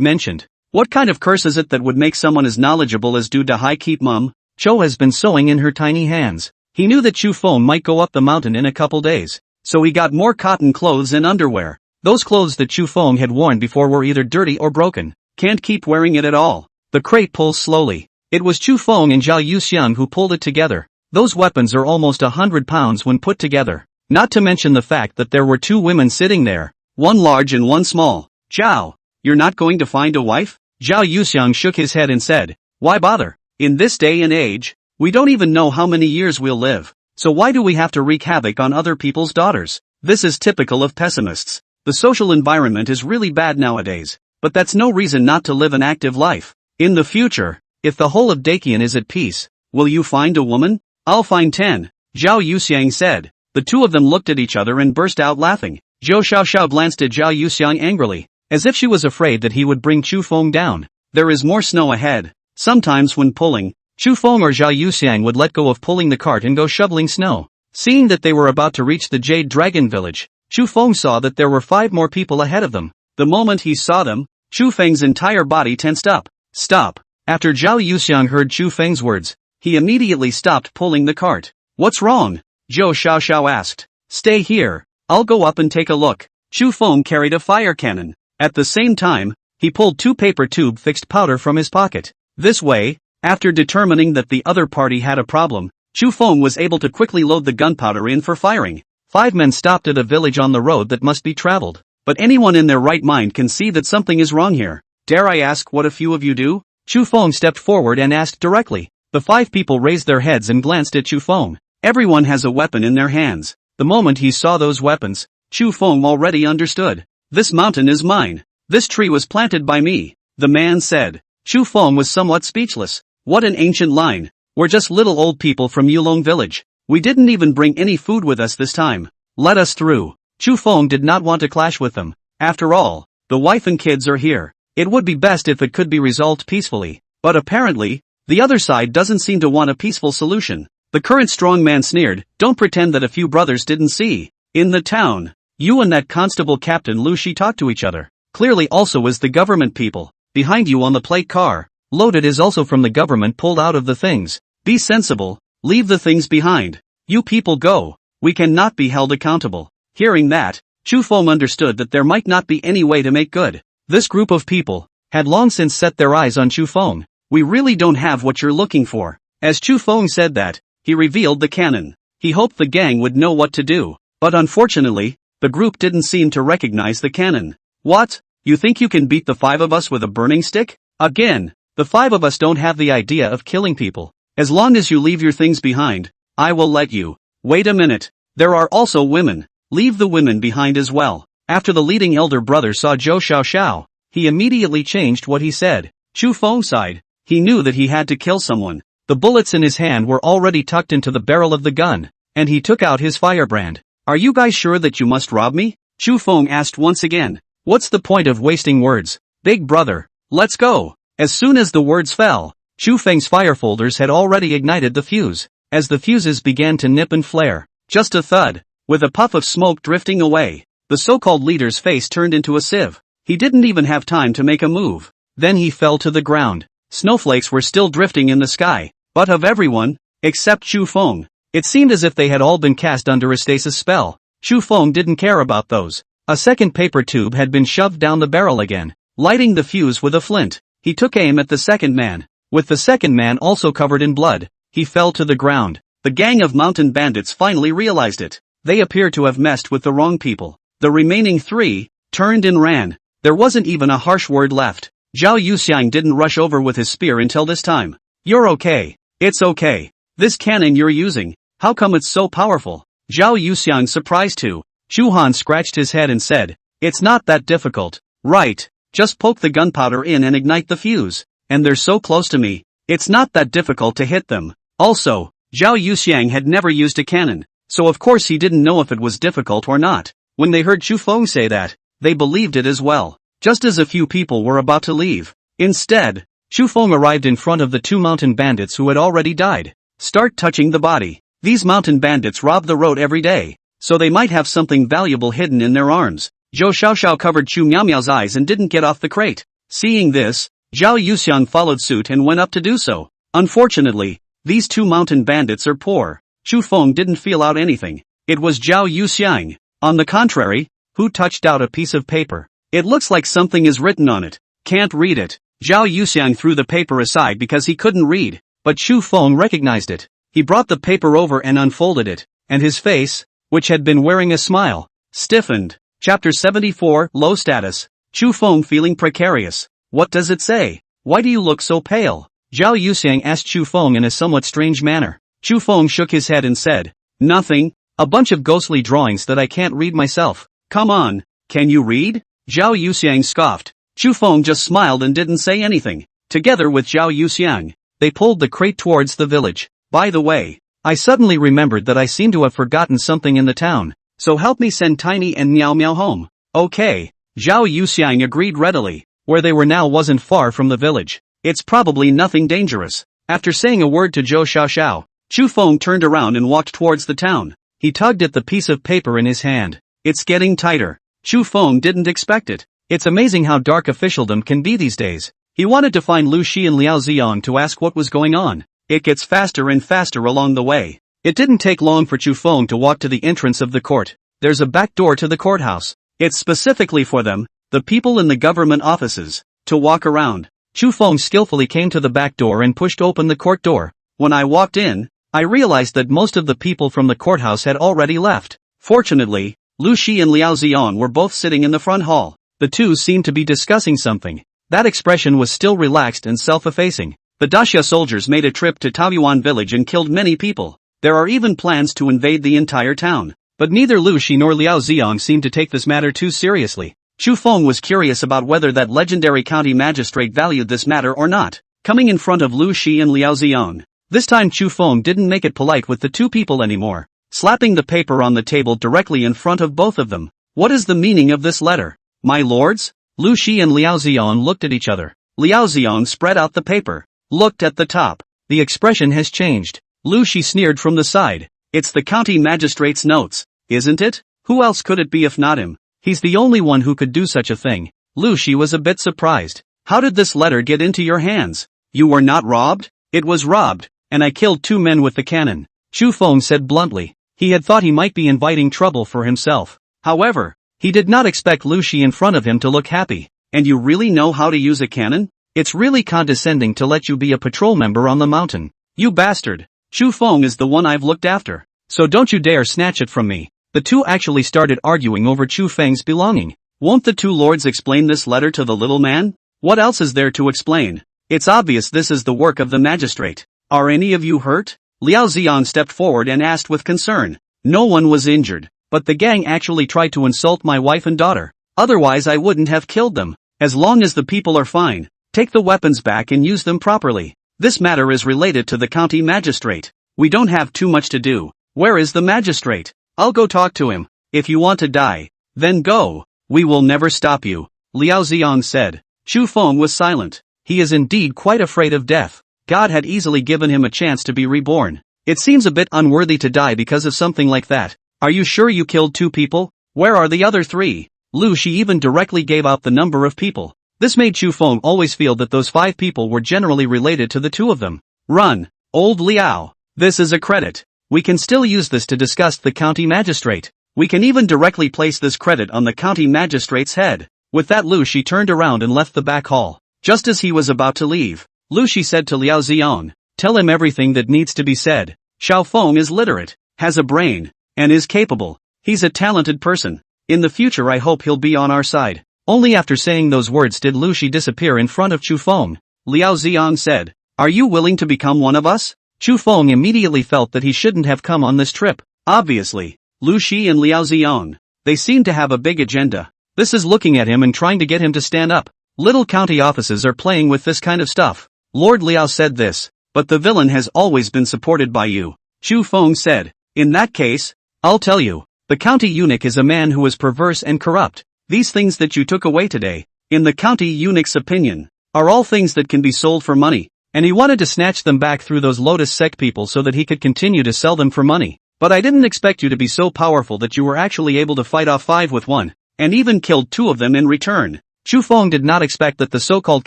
mentioned. What kind of curse is it that would make someone as knowledgeable as Du Dahai keep mum? Cho has been sewing in her tiny hands. He knew that Chu Feng might go up the mountain in a couple days, so he got more cotton clothes and underwear. Those clothes that Chu Feng had worn before were either dirty or broken. Can't keep wearing it at all. The crate pulls slowly. It was Chu Feng and Zhao Yuxiang who pulled it together. Those weapons are almost 100 pounds when put together. Not to mention the fact that there were two women sitting there, one large and one small. Zhao, you're not going to find a wife? Zhao Yuxiang shook his head and said, why bother? In this day and age, we don't even know how many years we'll live. So why do we have to wreak havoc on other people's daughters? This is typical of pessimists. The social environment is really bad nowadays, but that's no reason not to live an active life. In the future, if the whole of Dakian is at peace, will you find a woman? I'll find 10, Zhao Yuxiang said. The two of them looked at each other and burst out laughing. Zhou Xiaoxiao glanced at Zhao Yuxiang angrily, as if she was afraid that he would bring Chu Feng down. There is more snow ahead. Sometimes when pulling, Chu Feng or Zhao Yuxiang would let go of pulling the cart and go shoveling snow. Seeing that they were about to reach the Jade Dragon Village, Chu Feng saw that there were 5 more people ahead of them. The moment he saw them, Chu Feng's entire body tensed up. Stop. After Zhao Yuxiang heard Chu Feng's words, he immediately stopped pulling the cart. What's wrong? Zhou Xiaoxiao asked. Stay here. I'll go up and take a look. Chu Feng carried a fire cannon. At the same time, he pulled 2 paper tube fixed powder from his pocket. This way, after determining that the other party had a problem, Chu Feng was able to quickly load the gunpowder in for firing. 5 men stopped at a village on the road that must be traveled. But anyone in their right mind can see that something is wrong here. Dare I ask what a few of you do? Chu Feng stepped forward and asked directly. The 5 people raised their heads and glanced at Chu Feng. Everyone has a weapon in their hands. The moment he saw those weapons, Chu Feng already understood. This mountain is mine. This tree was planted by me, the man said. Chu Feng was somewhat speechless. What an ancient line. We're just little old people from Yulong village. We didn't even bring any food with us this time. Let us through. Chu Feng did not want to clash with them. After all, the wife and kids are here. It would be best if it could be resolved peacefully. But apparently, the other side doesn't seem to want a peaceful solution. The current strong man sneered, don't pretend that a few brothers didn't see. In the town, you and that constable Captain Lu Shi talk to each other. Clearly also is the government people. Behind you on the plate car, loaded is also from the government pulled out of the things. Be sensible, leave the things behind. You people go. We cannot be held accountable. Hearing that, Chu Feng understood that there might not be any way to make good. This group of people had long since set their eyes on Chu Feng. We really don't have what you're looking for. As Chu Feng said that, he revealed the cannon. He hoped the gang would know what to do. But unfortunately, the group didn't seem to recognize the cannon. What? You think you can beat the 5 of us with a burning stick? Again, the 5 of us don't have the idea of killing people. As long as you leave your things behind, I will let you. Wait a minute. There are also women. Leave the women behind as well. After the leading elder brother saw Zhou Xiaoxiao, he immediately changed what he said. Chu Feng sighed. He knew that he had to kill someone. The bullets in his hand were already tucked into the barrel of the gun, and he took out his firebrand. Are you guys sure that you must rob me? Chu Feng asked once again. What's the point of wasting words? Big brother, let's go. As soon as the words fell, Chu Feng's fire folders had already ignited the fuse. As the fuses began to nip and flare, just a thud, with a puff of smoke drifting away, the so-called leader's face turned into a sieve. He didn't even have time to make a move. Then he fell to the ground. Snowflakes were still drifting in the sky. But of everyone, except Chu Feng, it seemed as if they had all been cast under a stasis spell. Chu Feng didn't care about those. A second paper tube had been shoved down the barrel again, lighting the fuse with a flint. He took aim at the second man. With the second man also covered in blood, he fell to the ground. The gang of mountain bandits finally realized it. They appear to have messed with the wrong people. The remaining 3 turned and ran. There wasn't even a harsh word left. Zhao Yuxiang didn't rush over with his spear until this time. You're okay. It's okay. This cannon you're using, how come it's so powerful? Zhao Yuxiang surprised too. Chu Han scratched his head and said, it's not that difficult. Right. Just poke the gunpowder in and ignite the fuse. And they're so close to me. It's not that difficult to hit them. Also, Zhao Yuxiang had never used a cannon, so of course he didn't know if it was difficult or not. When they heard Chu Feng say that, they believed it as well. Just as a few people were about to leave. Instead, Chu Feng arrived in front of the two mountain bandits who had already died. Start touching the body. These mountain bandits rob the road every day, so they might have something valuable hidden in their arms. Zhou Xiaoxiao covered Chu Miaomiao's eyes and didn't get off the crate. Seeing this, Zhao Yuxiang followed suit and went up to do so. Unfortunately, these two mountain bandits are poor. Chu Feng didn't feel out anything. It was Zhao Yuxiang, on the contrary, who touched out a piece of paper. It looks like something is written on it. Can't read it. Zhao Yuxiang threw the paper aside because he couldn't read, but Chu Feng recognized it. He brought the paper over and unfolded it, and his face, which had been wearing a smile, stiffened. Chapter 74, Low Status. Chu Feng feeling precarious. What does it say? Why do you look so pale? Zhao Yuxiang asked Chu Feng in a somewhat strange manner. Chu Feng shook his head and said, nothing, a bunch of ghostly drawings that I can't read myself. Come on, can you read? Zhao Yuxiang scoffed. Chu Feng just smiled and didn't say anything. Together with Zhao Yuxiang, they pulled the crate towards the village. By the way, I suddenly remembered that I seem to have forgotten something in the town, so help me send Tiny and Miao Miao home. Okay. Zhao Yuxiang agreed readily. Where they were now wasn't far from the village. It's probably nothing dangerous. After saying a word to Zhou Xiaoxiao, Chu Feng turned around and walked towards the town. He tugged at the piece of paper in his hand. It's getting tighter. Chu Feng didn't expect it. It's amazing how dark officialdom can be these days. He wanted to find Lu Xi and Liao Ziong to ask what was going on. It gets faster and faster along the way. It didn't take long for Chu Feng to walk to the entrance of the court. There's a back door to the courthouse. It's specifically for them, the people in the government offices, to walk around. Chu Feng skillfully came to the back door and pushed open the court door. When I walked in, I realized that most of the people from the courthouse had already left. Fortunately, Lu Xi and Liao Ziong were both sitting in the front hall. The two seemed to be discussing something. That expression was still relaxed and self-effacing. The Daxia soldiers made a trip to Taoyuan village and killed many people. There are even plans to invade the entire town. But neither Lu Xi nor Liao Ziong seemed to take this matter too seriously. Chu Feng was curious about whether that legendary county magistrate valued this matter or not. Coming in front of Lu Xi and Liao Ziong, this time Chu Feng didn't make it polite with the two people anymore, slapping the paper on the table directly in front of both of them. What is the meaning of this letter? My lords? Lu Xi and Liao Ziong looked at each other. Liao Ziong spread out the paper, looked at the top. The expression has changed. Lu Xi sneered from the side. It's the county magistrate's notes, isn't it? Who else could it be if not him? He's the only one who could do such a thing. Lu Xi was a bit surprised. How did this letter get into your hands? You were not robbed? It was robbed, and I killed 2 men with the cannon. Chu Feng said bluntly. He had thought he might be inviting trouble for himself. However, he did not expect Lu Xi in front of him to look happy. And you really know how to use a cannon? It's really condescending to let you be a patrol member on the mountain. You bastard. Chu Feng is the one I've looked after. So don't you dare snatch it from me. The two actually started arguing over Chu Feng's belonging. Won't the two lords explain this letter to the little man? What else is there to explain? It's obvious this is the work of the magistrate. Are any of you hurt? Liao Ziong stepped forward and asked with concern. No one was injured, but the gang actually tried to insult my wife and daughter. Otherwise I wouldn't have killed them. As long as the people are fine, take the weapons back and use them properly. This matter is related to the county magistrate. We don't have too much to do. Where is the magistrate? I'll go talk to him. If you want to die, then go. We will never stop you, Liao Ziong said. Chu Feng was silent. He is indeed quite afraid of death. God had easily given him a chance to be reborn. It seems a bit unworthy to die because of something like that. Are you sure you killed 2 people? Where are the other 3? Lu Xi even directly gave out the number of people. This made Chu Feng always feel that those 5 people were generally related to the 2 of them. Run, old Liao. This is a credit. We can still use this to discuss the county magistrate. We can even directly place this credit on the county magistrate's head. With that Lu Xi turned around and left the back hall. Just as he was about to leave, Lu Xi said to Liao Ziong, tell him everything that needs to be said. Xiao Feng is literate, has a brain, and is capable. He's a talented person. In the future I hope he'll be on our side. Only after saying those words did Lu Shi disappear in front of Chu Feng. Liao Xiong said, "Are you willing to become one of us?" Chu Feng immediately felt that he shouldn't have come on this trip. Obviously, Lu Shi and Liao Xiong, they seem to have a big agenda. This is looking at him and trying to get him to stand up. Little county offices are playing with this kind of stuff. Lord Liao said this, but the villain has always been supported by you. Chu Feng said, "In that case, I'll tell you, the county eunuch is a man who is perverse and corrupt. These things that you took away today, in the county eunuch's opinion, are all things that can be sold for money, and he wanted to snatch them back through those Lotus sect people so that he could continue to sell them for money. But I didn't expect you to be so powerful that you were actually able to fight off 5 with 1, and even killed 2 of them in return." Chu Feng did not expect that the so-called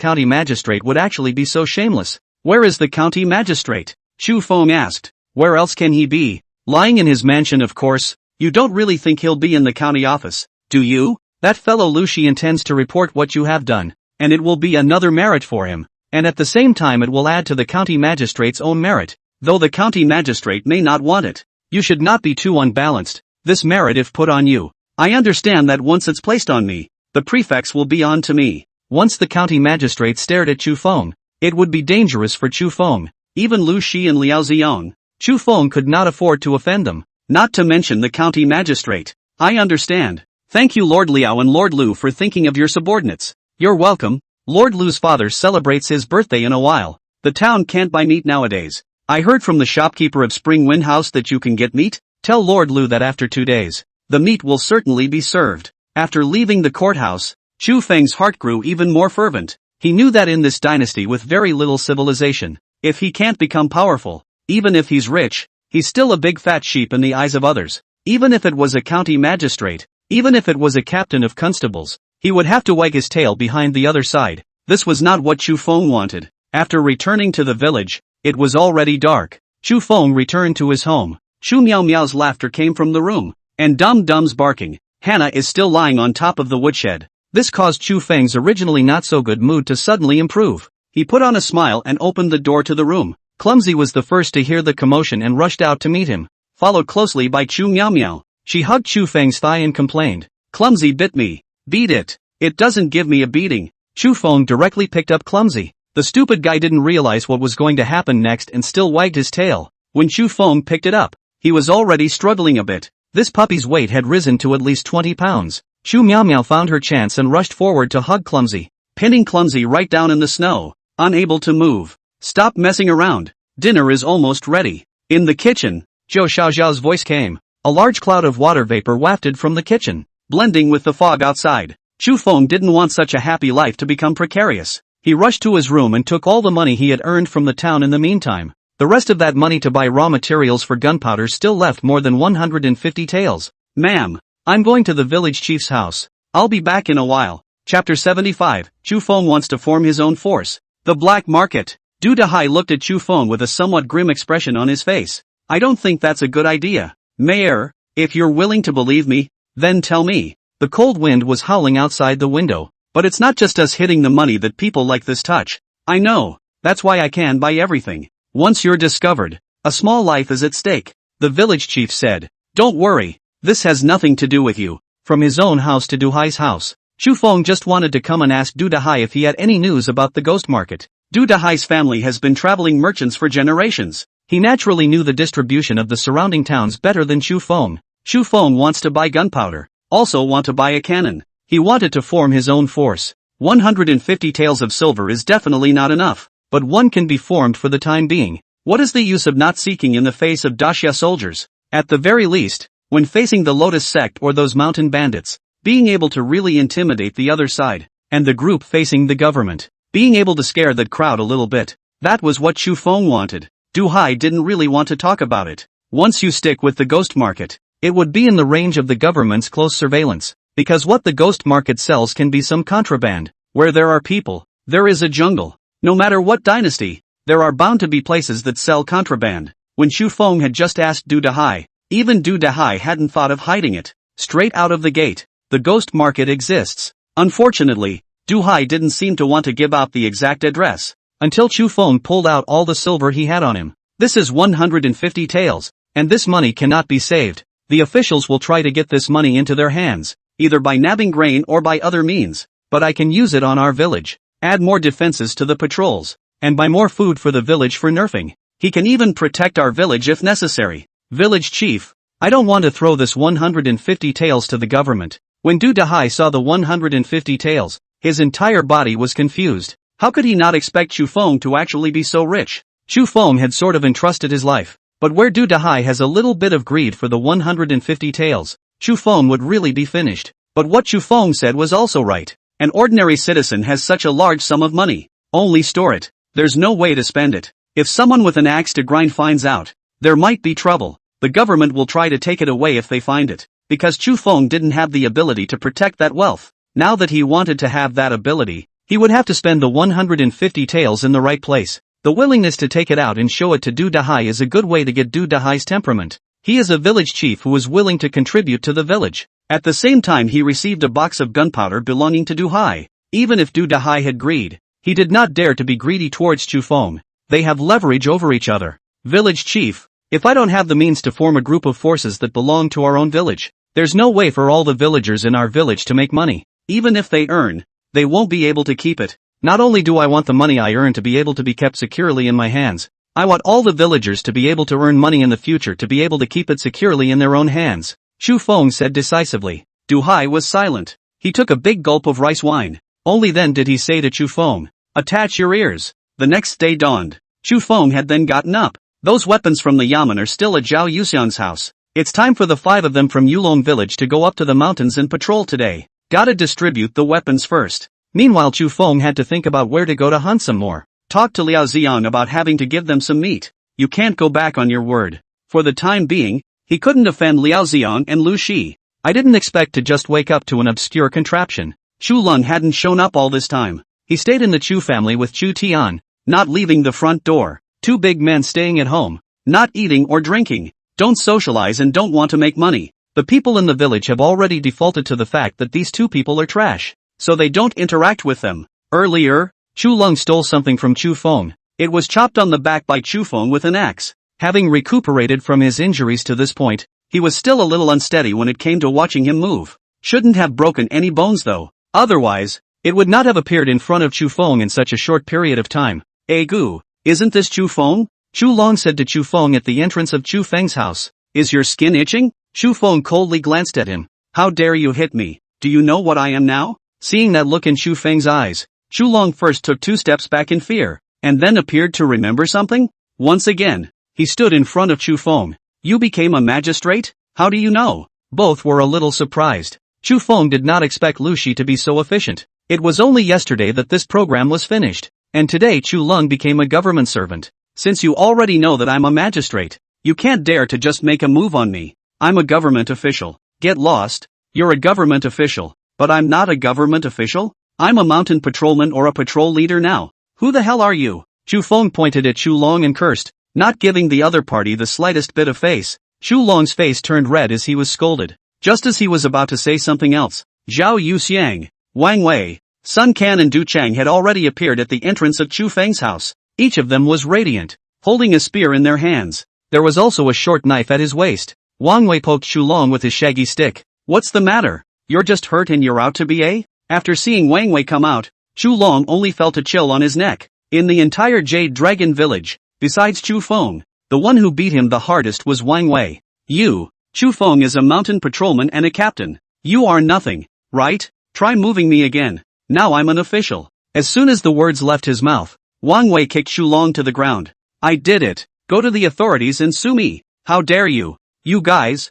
county magistrate would actually be so shameless. "Where is the county magistrate?" Chu Feng asked. "Where else can he be? Lying in his mansion, of course. You don't really think he'll be in the county office, do you? That fellow Lu Shi intends to report what you have done, and it will be another merit for him, and at the same time it will add to the county magistrate's own merit, though the county magistrate may not want it. You should not be too unbalanced, this merit if put on you. I understand that once it's placed on me, the prefects will be on to me." Once the county magistrate stared at Chu Feng, it would be dangerous for Chu Feng. Even Lu Shi and Liao Xiong, Chu Feng could not afford to offend them, not to mention the county magistrate. "I understand. Thank you Lord Liao and Lord Lu for thinking of your subordinates." "You're welcome." Lord Lu's father celebrates his birthday in a while. "The town can't buy meat nowadays. I heard from the shopkeeper of Spring Wind House that you can get meat. Tell Lord Lu that after 2 days, the meat will certainly be served." After leaving the courthouse, Chu Feng's heart grew even more fervent. He knew that in this dynasty with very little civilization, if he can't become powerful, even if he's rich, he's still a big fat sheep in the eyes of others. Even if it was a county magistrate, even if it was a captain of constables, he would have to wag his tail behind the other side. This was not what Chu Feng wanted. After returning to the village, it was already dark. Chu Feng returned to his home. Chu Miao Miao's laughter came from the room, and Dum Dum's barking. Hannah is still lying on top of the woodshed. This caused Chu Feng's originally not so good mood to suddenly improve. He put on a smile and opened the door to the room. Clumsy was the first to hear the commotion and rushed out to meet him, followed closely by Chu Miao Miao. She hugged Chu Feng's thigh and complained, "Clumsy bit me." "Beat it. It doesn't give me a beating." Chu Feng directly picked up Clumsy. The stupid guy didn't realize what was going to happen next and still wagged his tail. When Chu Feng picked it up, he was already struggling a bit. This puppy's weight had risen to at least 20 pounds. Chu Miao Miao found her chance and rushed forward to hug Clumsy, pinning Clumsy right down in the snow, unable to move. "Stop messing around. Dinner is almost ready." In the kitchen, Zhou Xiaoxiao's voice came. A large cloud of water vapor wafted from the kitchen, blending with the fog outside. Chu Feng didn't want such a happy life to become precarious. He rushed to his room and took all the money he had earned from the town in the meantime. The rest of that money to buy raw materials for gunpowder still left more than 150 taels. "Ma'am, I'm going to the village chief's house. I'll be back in a while." Chapter 75, Chu Feng wants to form his own force. The black market. Du Dahai looked at Chu Feng with a somewhat grim expression on his face. "I don't think that's a good idea. Mayor, if you're willing to believe me, then tell me." The cold wind was howling outside the window. "But it's not just us hitting the money that people like this touch. I know, that's why I can buy everything. Once you're discovered, a small life is at stake," the village chief said. "Don't worry, this has nothing to do with you." From his own house to Du Hai's house, Chu Feng just wanted to come and ask Du Dahai if he had any news about the ghost market. Du Dahai's family has been traveling merchants for generations. He naturally knew the distribution of the surrounding towns better than Chu Feng. Chu Feng wants to buy gunpowder, also want to buy a cannon. He wanted to form his own force. 150 taels of silver is definitely not enough, but one can be formed for the time being. What is the use of not seeking in the face of Daxia soldiers? At the very least, when facing the Lotus sect or those mountain bandits, being able to really intimidate the other side, and the group facing the government, being able to scare that crowd a little bit. That was what Chu Feng wanted. Du Hai didn't really want to talk about it. Once you stick with the ghost market, it would be in the range of the government's close surveillance, because what the ghost market sells can be some contraband. Where there are people, there is a jungle. No matter what dynasty, there are bound to be places that sell contraband. When Chu Feng had just asked Du Dahai, even Du Dahai hadn't thought of hiding it. Straight out of the gate, the ghost market exists. Unfortunately, Du Hai didn't seem to want to give out the exact address, until Chu Feng pulled out all the silver he had on him. "This is 150 taels, and this money cannot be saved. The officials will try to get this money into their hands, either by nabbing grain or by other means. but I can use it on our village, add more defenses to the patrols, and buy more food for the village for nerfing. He can even protect our village if necessary. Village chief, I don't want to throw this 150 taels to the government. When Du Dahai saw the 150 taels, his entire body was confused. How could he not expect Chu Feng to actually be so rich? Chu Feng had sort of entrusted his life, but where Du Dahai has a little bit of greed for the 150 taels, Chu Feng would really be finished. But what Chu Feng said was also right. An ordinary citizen has such a large sum of money. Only store it. There's no way to spend it. If someone with an axe to grind finds out, there might be trouble. The government will try to take it away if they find it, because Chu Feng didn't have the ability to protect that wealth. Now that he wanted to have that ability, he would have to spend the 150 taels in the right place. The willingness to take it out and show it to Du Dahai is a good way to get Du Dahai's temperament. He is a village chief who is willing to contribute to the village. At the same time he received a box of gunpowder belonging to Du Dahai. Even if Du Dahai had greed, he did not dare to be greedy towards Chu Feng. They have leverage over each other. Village chief, if I don't have the means to form a group of forces that belong to our own village, there's no way for all the villagers in our village to make money. Even if they earn, they won't be able to keep it. Not only do I want the money I earn to be able to be kept securely in my hands, I want all the villagers to be able to earn money in the future to be able to keep it securely in their own hands. Chu Feng said decisively. Du Hai was silent. He took a big gulp of rice wine. Only then did he say to Chu Feng, "Attach your ears." The next day dawned. Chu Feng had then gotten up. Those weapons from the Yamen are still at Zhao Yuxiang's house. It's time for the 5 of them from Yulong village to go up to the mountains and patrol today. Gotta distribute the weapons first. Meanwhile Chu Feng had to think about where to go to hunt some more. Talk to Liao Xiang about having to give them some meat. You can't go back on your word. For the time being, he couldn't offend Liao Xiang and Lu Shi. I didn't expect to just wake up to an obscure contraption. Chu Lung hadn't shown up all this time. He stayed in the Chu family with Chu Tian, not leaving the front door. 2 big men staying at home, not eating or drinking, don't socialize and don't want to make money. The people in the village have already defaulted to the fact that these 2 people are trash, so they don't interact with them. Earlier, Chu Lung stole something from Chu Feng. It was chopped on the back by Chu Feng with an axe. Having recuperated from his injuries to this point, he was still a little unsteady when it came to watching him move. Shouldn't have broken any bones though. Otherwise, it would not have appeared in front of Chu Feng in such a short period of time. Gu, isn't this Chu Feng? Chu Long said to Chu Feng at the entrance of Chu Feng's house. Is your skin itching? Chu Feng coldly glanced at him. How dare you hit me? Do you know what I am now? Seeing that look in Chu Feng's eyes, Chu Long first took 2 steps back in fear, and then appeared to remember something. Once again, he stood in front of Chu Feng. You became a magistrate? How do you know? Both were a little surprised. Chu Feng did not expect Lu Shi to be so efficient. It was only yesterday that this program was finished, and today Chu Lung became a government servant. Since you already know that I'm a magistrate, you can't dare to just make a move on me. I'm a government official. Get lost. You're a government official, but I'm not a government official. I'm a mountain patrolman or a patrol leader now. Who the hell are you? Chu Feng pointed at Chu Long and cursed, not giving the other party the slightest bit of face. Chu Long's face turned red as he was scolded. Just as he was about to say something else, Zhao Yuxiang, Wang Wei, Sun Can and Du Chang had already appeared at the entrance of Chu Feng's house. Each of them was radiant, holding a spear in their hands. There was also a short knife at his waist. Wang Wei poked Chu Long with his shaggy stick. What's the matter? You're just hurt and you're out to be a? After seeing Wang Wei come out, Chu Long only felt a chill on his neck. In the entire Jade Dragon village, besides Chu Feng, the one who beat him the hardest was Wang Wei. You, Chu Feng is a mountain patrolman and a captain. You are nothing, right? Try moving me again. Now I'm an official. As soon as the words left his mouth, Wang Wei kicked Chu Long to the ground. I did it. Go to the authorities and sue me. How dare you? You guys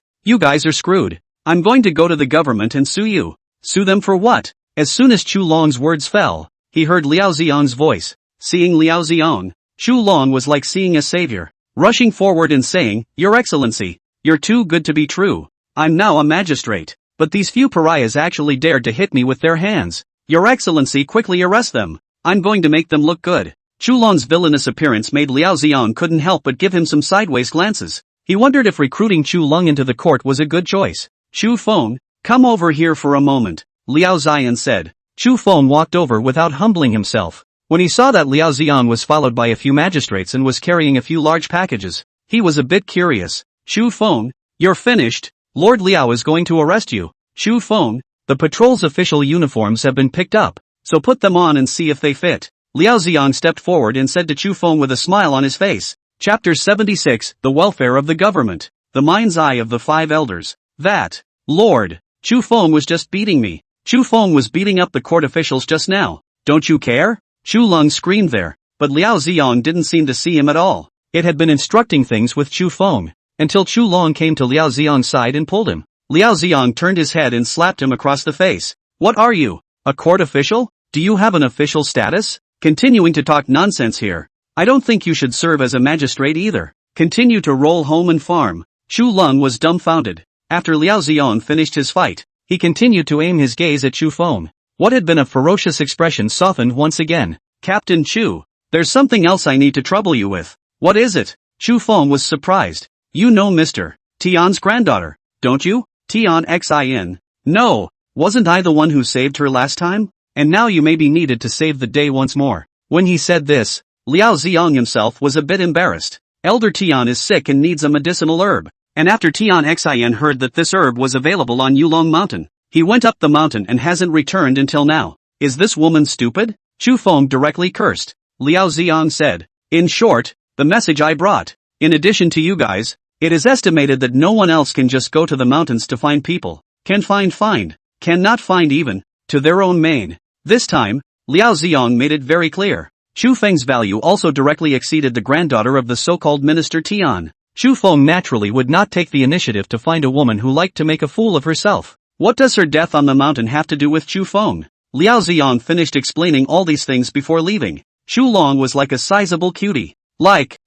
are screwed. I'm going to go to the government and sue you. Sue them for what? As soon as Chu Long's words fell, he heard Liao Xiang's voice. Seeing Liao Xiang, Chu Long was like seeing a savior, rushing forward and saying, Your Excellency, you're too good to be true. I'm now a magistrate, but these few pariahs actually dared to hit me with their hands. Your Excellency, quickly arrest them. I'm going to make them look good. Chu Long's villainous appearance made Liao Xiang couldn't help but give him some sideways glances. He wondered if recruiting Chu Lung into the court was a good choice. Chu Feng, come over here for a moment, Liao Xian said. Chu Feng walked over without humbling himself. When he saw that Liao Xian was followed by a few magistrates and was carrying a few large packages, he was a bit curious. Chu Feng, you're finished. Lord Liao is going to arrest you. Chu Feng, The patrol's official uniforms have been picked up, so put them on and see if they fit. Liao Xiang stepped forward and said to Chu Feng with a smile on his face. Chapter 76, The Welfare of the Government. The Mind's Eye of the Five Elders. That, Lord, Chu Feng was just beating me. Chu Feng was beating up the court officials just now. Don't you care? Chu Lung screamed there, but Liao Xiang didn't seem to see him at all. It had been instructing things with Chu Feng, until Chu Long came to Liao Xiang's side and pulled him. Liao Xiang turned his head and slapped him across the face. What are you? A court official? Do you have an official status? Continuing to talk nonsense here. I don't think you should serve as a magistrate either. Continue to roll home and farm. Chu Lung was dumbfounded. After Liao Xiang finished his fight, he continued to aim his gaze at Chu Feng. What had been a ferocious expression softened once again. Captain Chu, there's something else I need to trouble you with. What is it? Chu Feng was surprised. You know Mr. Tian's granddaughter, don't you? Tian Xin. No, wasn't I the one who saved her last time? And now you may be needed to save the day once more. When he said this, Liao Xiang himself was a bit embarrassed. Elder Tian is sick and needs a medicinal herb. And after Tian Xin heard that this herb was available on Yulong Mountain, he went up the mountain and hasn't returned until now. Is this woman stupid? Chu Feng directly cursed. Liao Xiang said. In short, the message I brought. In addition to you guys, it is estimated that no one else can just go to the mountains to find people. Cannot find even, to their own main. This time, Liao Xiang made it very clear. Chu Feng's value also directly exceeded the granddaughter of the so-called Minister Tian. Chu Feng naturally would not take the initiative to find a woman who liked to make a fool of herself. What does her death on the mountain have to do with Chu Feng? Liao Xiang finished explaining all these things before leaving. Chu Long was like a sizable cutie.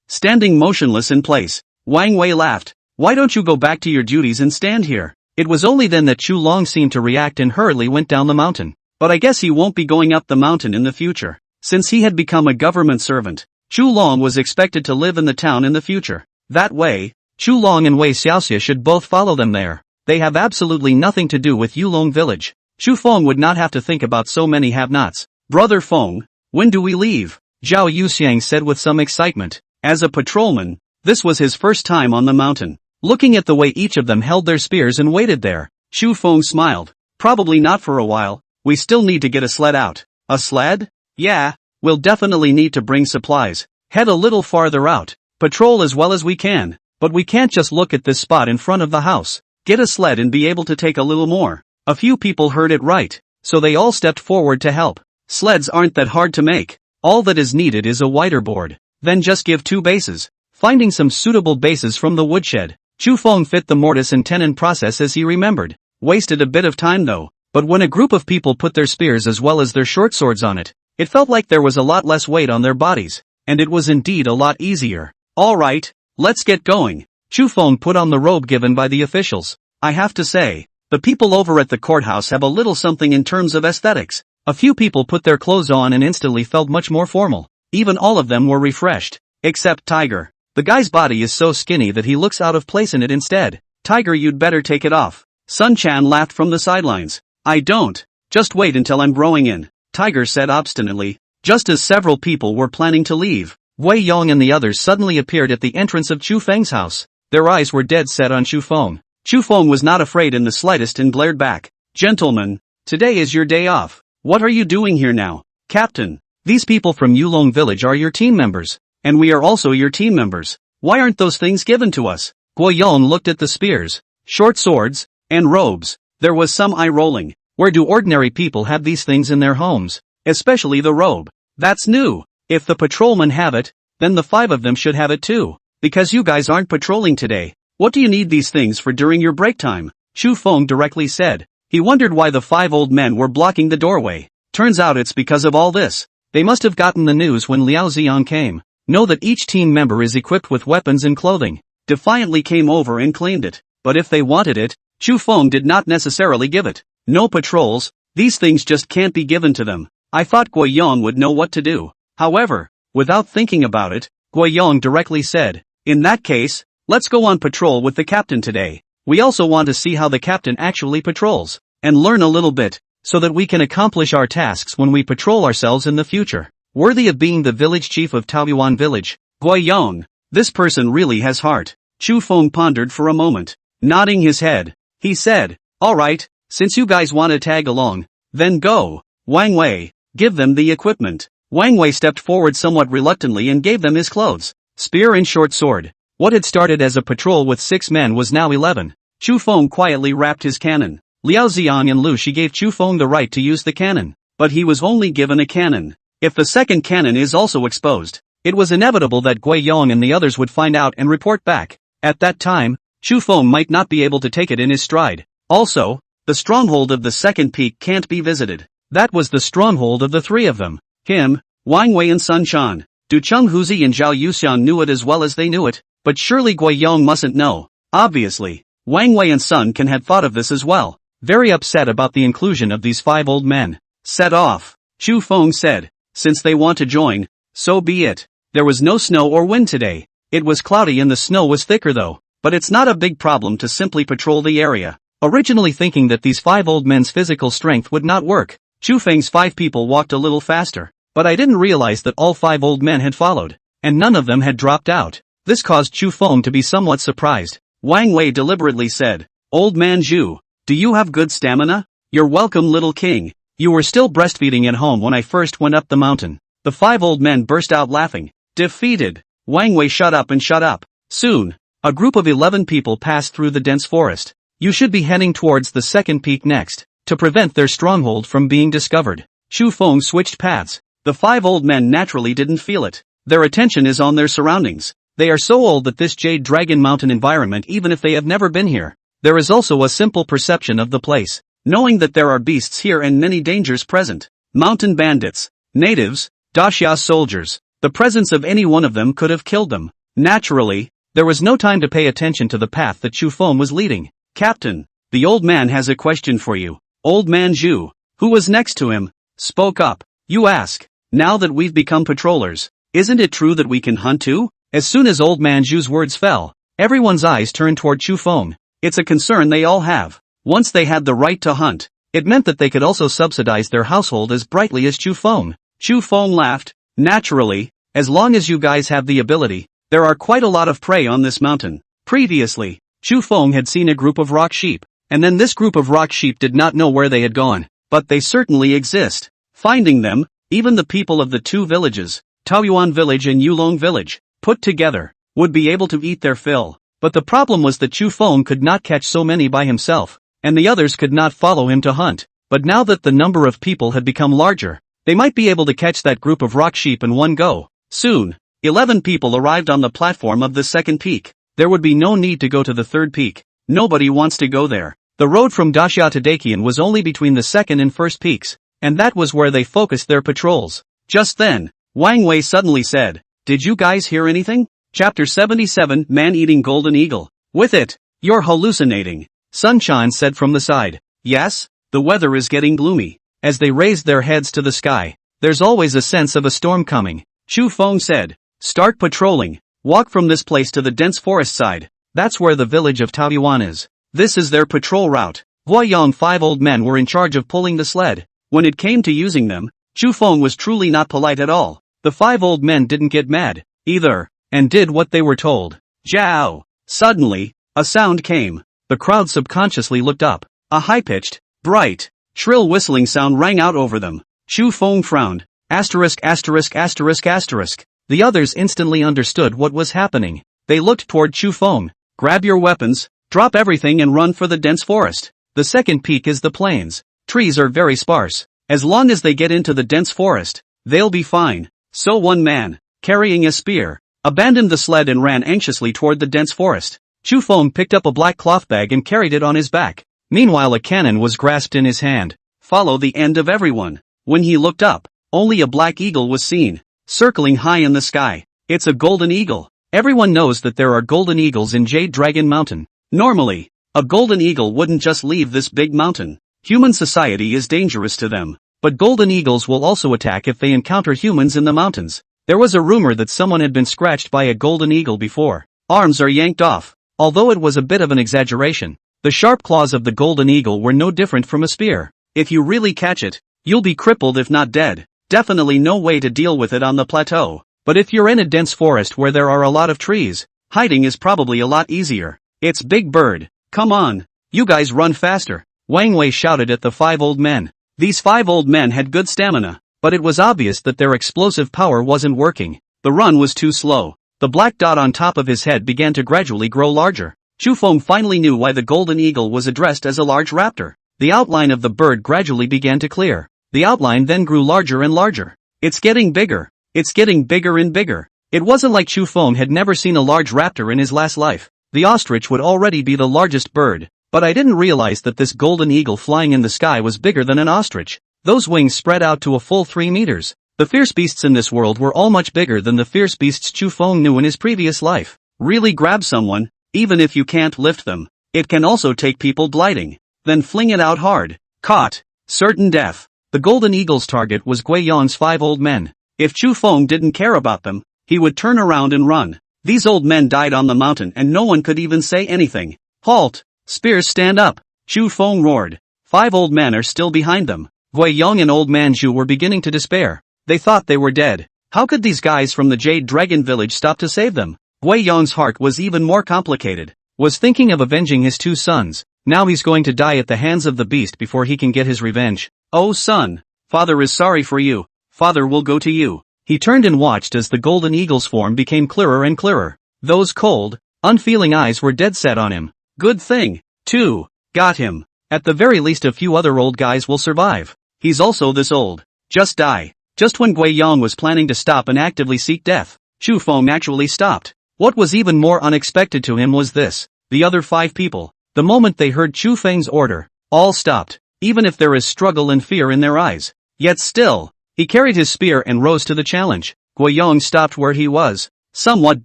Standing motionless in place. Wang Wei laughed. Why don't you go back to your duties and stand here? It was only then that Chu Long seemed to react and hurriedly went down the mountain. But I guess he won't be going up the mountain in the future. Since he had become a government servant, Chu Long was expected to live in the town in the future. That way, Chu Long and Wei Xiaoxia should both follow them there. They have absolutely nothing to do with Yulong village. Chu Feng would not have to think about so many have-nots. Brother Feng, when do we leave? Zhao Yuxiang said with some excitement. As a patrolman, this was his first time on the mountain. Looking at the way each of them held their spears and waited there, Chu Feng smiled. Probably not for a while. We still need to get a sled out. A sled? Yeah, we'll definitely need to bring supplies. Head a little farther out. Patrol as well as we can. But we can't just look at this spot in front of the house. Get a sled and be able to take a little more. A few people heard it right, so they all stepped forward to help. Sleds aren't that hard to make. All that is needed is a wider board. Then just give 2 bases. Finding some suitable bases from the woodshed, Chu Feng fit the mortise and tenon process as he remembered. Wasted a bit of time though, but when a group of people put their spears as well as their short swords on it, it felt like there was a lot less weight on their bodies, and it was indeed a lot easier. Alright, let's get going. Chu Feng put on the robe given by the officials. I have to say, the people over at the courthouse have a little something in terms of aesthetics. A few people put their clothes on and instantly felt much more formal. Even all of them were refreshed. Except Tiger. The guy's body is so skinny that he looks out of place in it instead. Tiger, you'd better take it off. Sun Chan laughed from the sidelines. I don't. Just wait until I'm growing in. Tiger said obstinately. Just as several people were planning to leave, Wei Yong and the others suddenly appeared at the entrance of Chu Feng's house. Their eyes were dead set on Chu Feng. Chu Feng was not afraid in the slightest and glared back. Gentlemen, today is your day off. What are you doing here now? Captain, these people from Yulong village are your team members. And we are also your team members. Why aren't those things given to us? Guoyong looked at the spears, short swords, and robes. There was some eye rolling. Where do ordinary people have these things in their homes? Especially the robe. That's new. If the patrolmen have it, then the 5 of them should have it too. Because you guys aren't patrolling today. What do you need these things for during your break time? Chu Feng directly said. He wondered why the 5 old men were blocking the doorway. Turns out it's because of all this. They must have gotten the news when Liao Xiang came. Know that each team member is equipped with weapons and clothing. Defiantly came over and claimed it. But if they wanted it, Chu Feng did not necessarily give it. No patrols, these things just can't be given to them. I thought Guoyong would know what to do. However, without thinking about it, Guoyong directly said, in that case, let's go on patrol with the captain today. We also want to see how the captain actually patrols, and learn a little bit, so that we can accomplish our tasks when we patrol ourselves in the future. Worthy of being the village chief of Taoyuan village, Guoyong, this person really has heart. Chu Feng pondered for a moment. Nodding his head, he said, alright, Since you guys want to tag along, then go. Wang Wei, give them the equipment. Wang Wei stepped forward somewhat reluctantly and gave them his clothes, spear and short sword. What had started as a patrol with 6 men was now 11. Chu Feng quietly wrapped his cannon. Liao Xiang and Lu Shi gave Chu Feng the right to use the cannon, but he was only given a cannon. If the second cannon is also exposed, it was inevitable that Gui Yong and the others would find out and report back. At that time, Chu Feng might not be able to take it in his stride. Also, the stronghold of the second peak can't be visited. That was the stronghold of the 3 of them. Him, Wang Wei and Sun Quan. Du Chenghuzi and Zhao Yuxian knew it as well as they knew it, but surely Gui Yong mustn't know. Obviously, Wang Wei and Sun Quan had thought of this as well, very upset about the inclusion of these 5 old men. Set off, Chu Feng said. Since they want to join, so be it. There was no snow or wind today. It was cloudy and the snow was thicker though, but it's not a big problem to simply patrol the area. Originally thinking that these 5 old men's physical strength would not work, Chu Feng's 5 people walked a little faster, but I didn't realize that all 5 old men had followed, and none of them had dropped out. This caused Chu Feng to be somewhat surprised. Wang Wei deliberately said, "Old man Zhu, do you have good stamina? You're welcome, little king. You were still breastfeeding at home when I first went up the mountain." The 5 old men burst out laughing. Defeated. Wang Wei shut up and shut up. Soon, a group of 11 people passed through the dense forest. You should be heading towards the second peak next, to prevent their stronghold from being discovered. Chu Feng switched paths. The 5 old men naturally didn't feel it. Their attention is on their surroundings. They are so old that this Jade Dragon Mountain environment, even if they have never been here. There is also a simple perception of the place, knowing that there are beasts here and many dangers present. Mountain bandits, natives, Daxia soldiers. The presence of any one of them could have killed them. Naturally, there was no time to pay attention to the path that Chu Feng was leading. "Captain, the old man has a question for you." Old man Zhu, who was next to him, spoke up. "You ask, now that we've become patrollers, isn't it true that we can hunt too?" As soon as old man Zhu's words fell, everyone's eyes turned toward Chu Feng. It's a concern they all have. Once they had the right to hunt, it meant that they could also subsidize their household as brightly as Chu Feng. Chu Feng laughed. "Naturally, as long as you guys have the ability, there are quite a lot of prey on this mountain." Previously, Chu Feng had seen a group of rock sheep, and then this group of rock sheep did not know where they had gone, but they certainly exist. Finding them, even the people of the 2 villages, Taoyuan village and Yulong village, put together, would be able to eat their fill. But the problem was that Chu Feng could not catch so many by himself, and the others could not follow him to hunt. But now that the number of people had become larger, they might be able to catch that group of rock sheep in one go. Soon, 11 people arrived on the platform of the second peak. There would be no need to go to the third peak. Nobody wants to go there. The road from Daxia to Daqian was only between the second and first peaks, and that was where they focused their patrols. Just then, Wang Wei suddenly said, "Did you guys hear anything?" Chapter 77, Man-Eating Golden Eagle. "With it, you're hallucinating," Sun Quan said from the side. "Yes, the weather is getting gloomy." As they raised their heads to the sky, there's always a sense of a storm coming. Chu Feng said, "Start patrolling. Walk from this place to the dense forest side. That's where the village of Taoyuan is. This is their patrol route." Huayong 5 old men were in charge of pulling the sled. When it came to using them, Chu Feng was truly not polite at all. The 5 old men didn't get mad, either, and did what they were told. Zhao! Suddenly, a sound came. The crowd subconsciously looked up. A high-pitched, bright, shrill whistling sound rang out over them. Chu Feng frowned. Asterisk asterisk asterisk asterisk. The others instantly understood what was happening. They looked toward Chu Feng. "Grab your weapons, drop everything and run for the dense forest. The second peak is the plains. Trees are very sparse. As long as they get into the dense forest, they'll be fine." So one man, carrying a spear, abandoned the sled and ran anxiously toward the dense forest. Chu Feng picked up a black cloth bag and carried it on his back. Meanwhile, a cannon was grasped in his hand. Follow the end of everyone. When he looked up, only a black eagle was seen, circling high in the sky. It's a golden eagle. Everyone knows that there are golden eagles in Jade Dragon Mountain. Normally, a golden eagle wouldn't just leave this big mountain. Human society is dangerous to them, but golden eagles will also attack if they encounter humans in the mountains. There was a rumor that someone had been scratched by a golden eagle before. Arms are yanked off. Although it was a bit of an exaggeration, the sharp claws of the golden eagle were no different from a spear. If you really catch it, you'll be crippled if not dead. Definitely no way to deal with it on the plateau. But if you're in a dense forest where there are a lot of trees, hiding is probably a lot easier. It's Big Bird. Come on. You guys run faster. Wang Wei shouted at the 5 old men. These 5 old men had good stamina, but it was obvious that their explosive power wasn't working. The run was too slow. The black dot on top of his head began to gradually grow larger. Chu Feng finally knew why the golden eagle was addressed as a large raptor. The outline of the bird gradually began to clear. The outline then grew larger and larger. It's getting bigger. It's getting bigger and bigger. It wasn't like Chu Feng had never seen a large raptor in his last life. The ostrich would already be the largest bird, but I didn't realize that this golden eagle flying in the sky was bigger than an ostrich. Those wings spread out to a full 3 meters. The fierce beasts in this world were all much bigger than the fierce beasts Chu Feng knew in his previous life. Really grab someone, even if you can't lift them. It can also take people gliding. Then fling it out hard. Caught. Certain death. The golden eagle's target was Gui Yong's 5 old men. If Chu Feng didn't care about them, he would turn around and run. These old men died on the mountain and no one could even say anything. Halt! Spears stand up! Chu Feng roared. 5 old men are still behind them. Gui Yong and old man Zhu were beginning to despair. They thought they were dead. How could these guys from the Jade Dragon village stop to save them? Gui Yong's heart was even more complicated. Was thinking of avenging his 2 sons. Now he's going to die at the hands of the beast before he can get his revenge. Oh son! Father is sorry for you. Father will go to you. He turned and watched as the golden eagle's form became clearer and clearer. Those cold, unfeeling eyes were dead set on him. Good thing. 2. Got him. At the very least a few other old guys will survive. He's also this old. Just die. Just when Gui Yong was planning to stop and actively seek death, Chu Feng actually stopped. What was even more unexpected to him was this. The other 5 people, the moment they heard Chu Feng's order, all stopped, even if there is struggle and fear in their eyes. Yet still, he carried his spear and rose to the challenge. Gui Yong stopped where he was, somewhat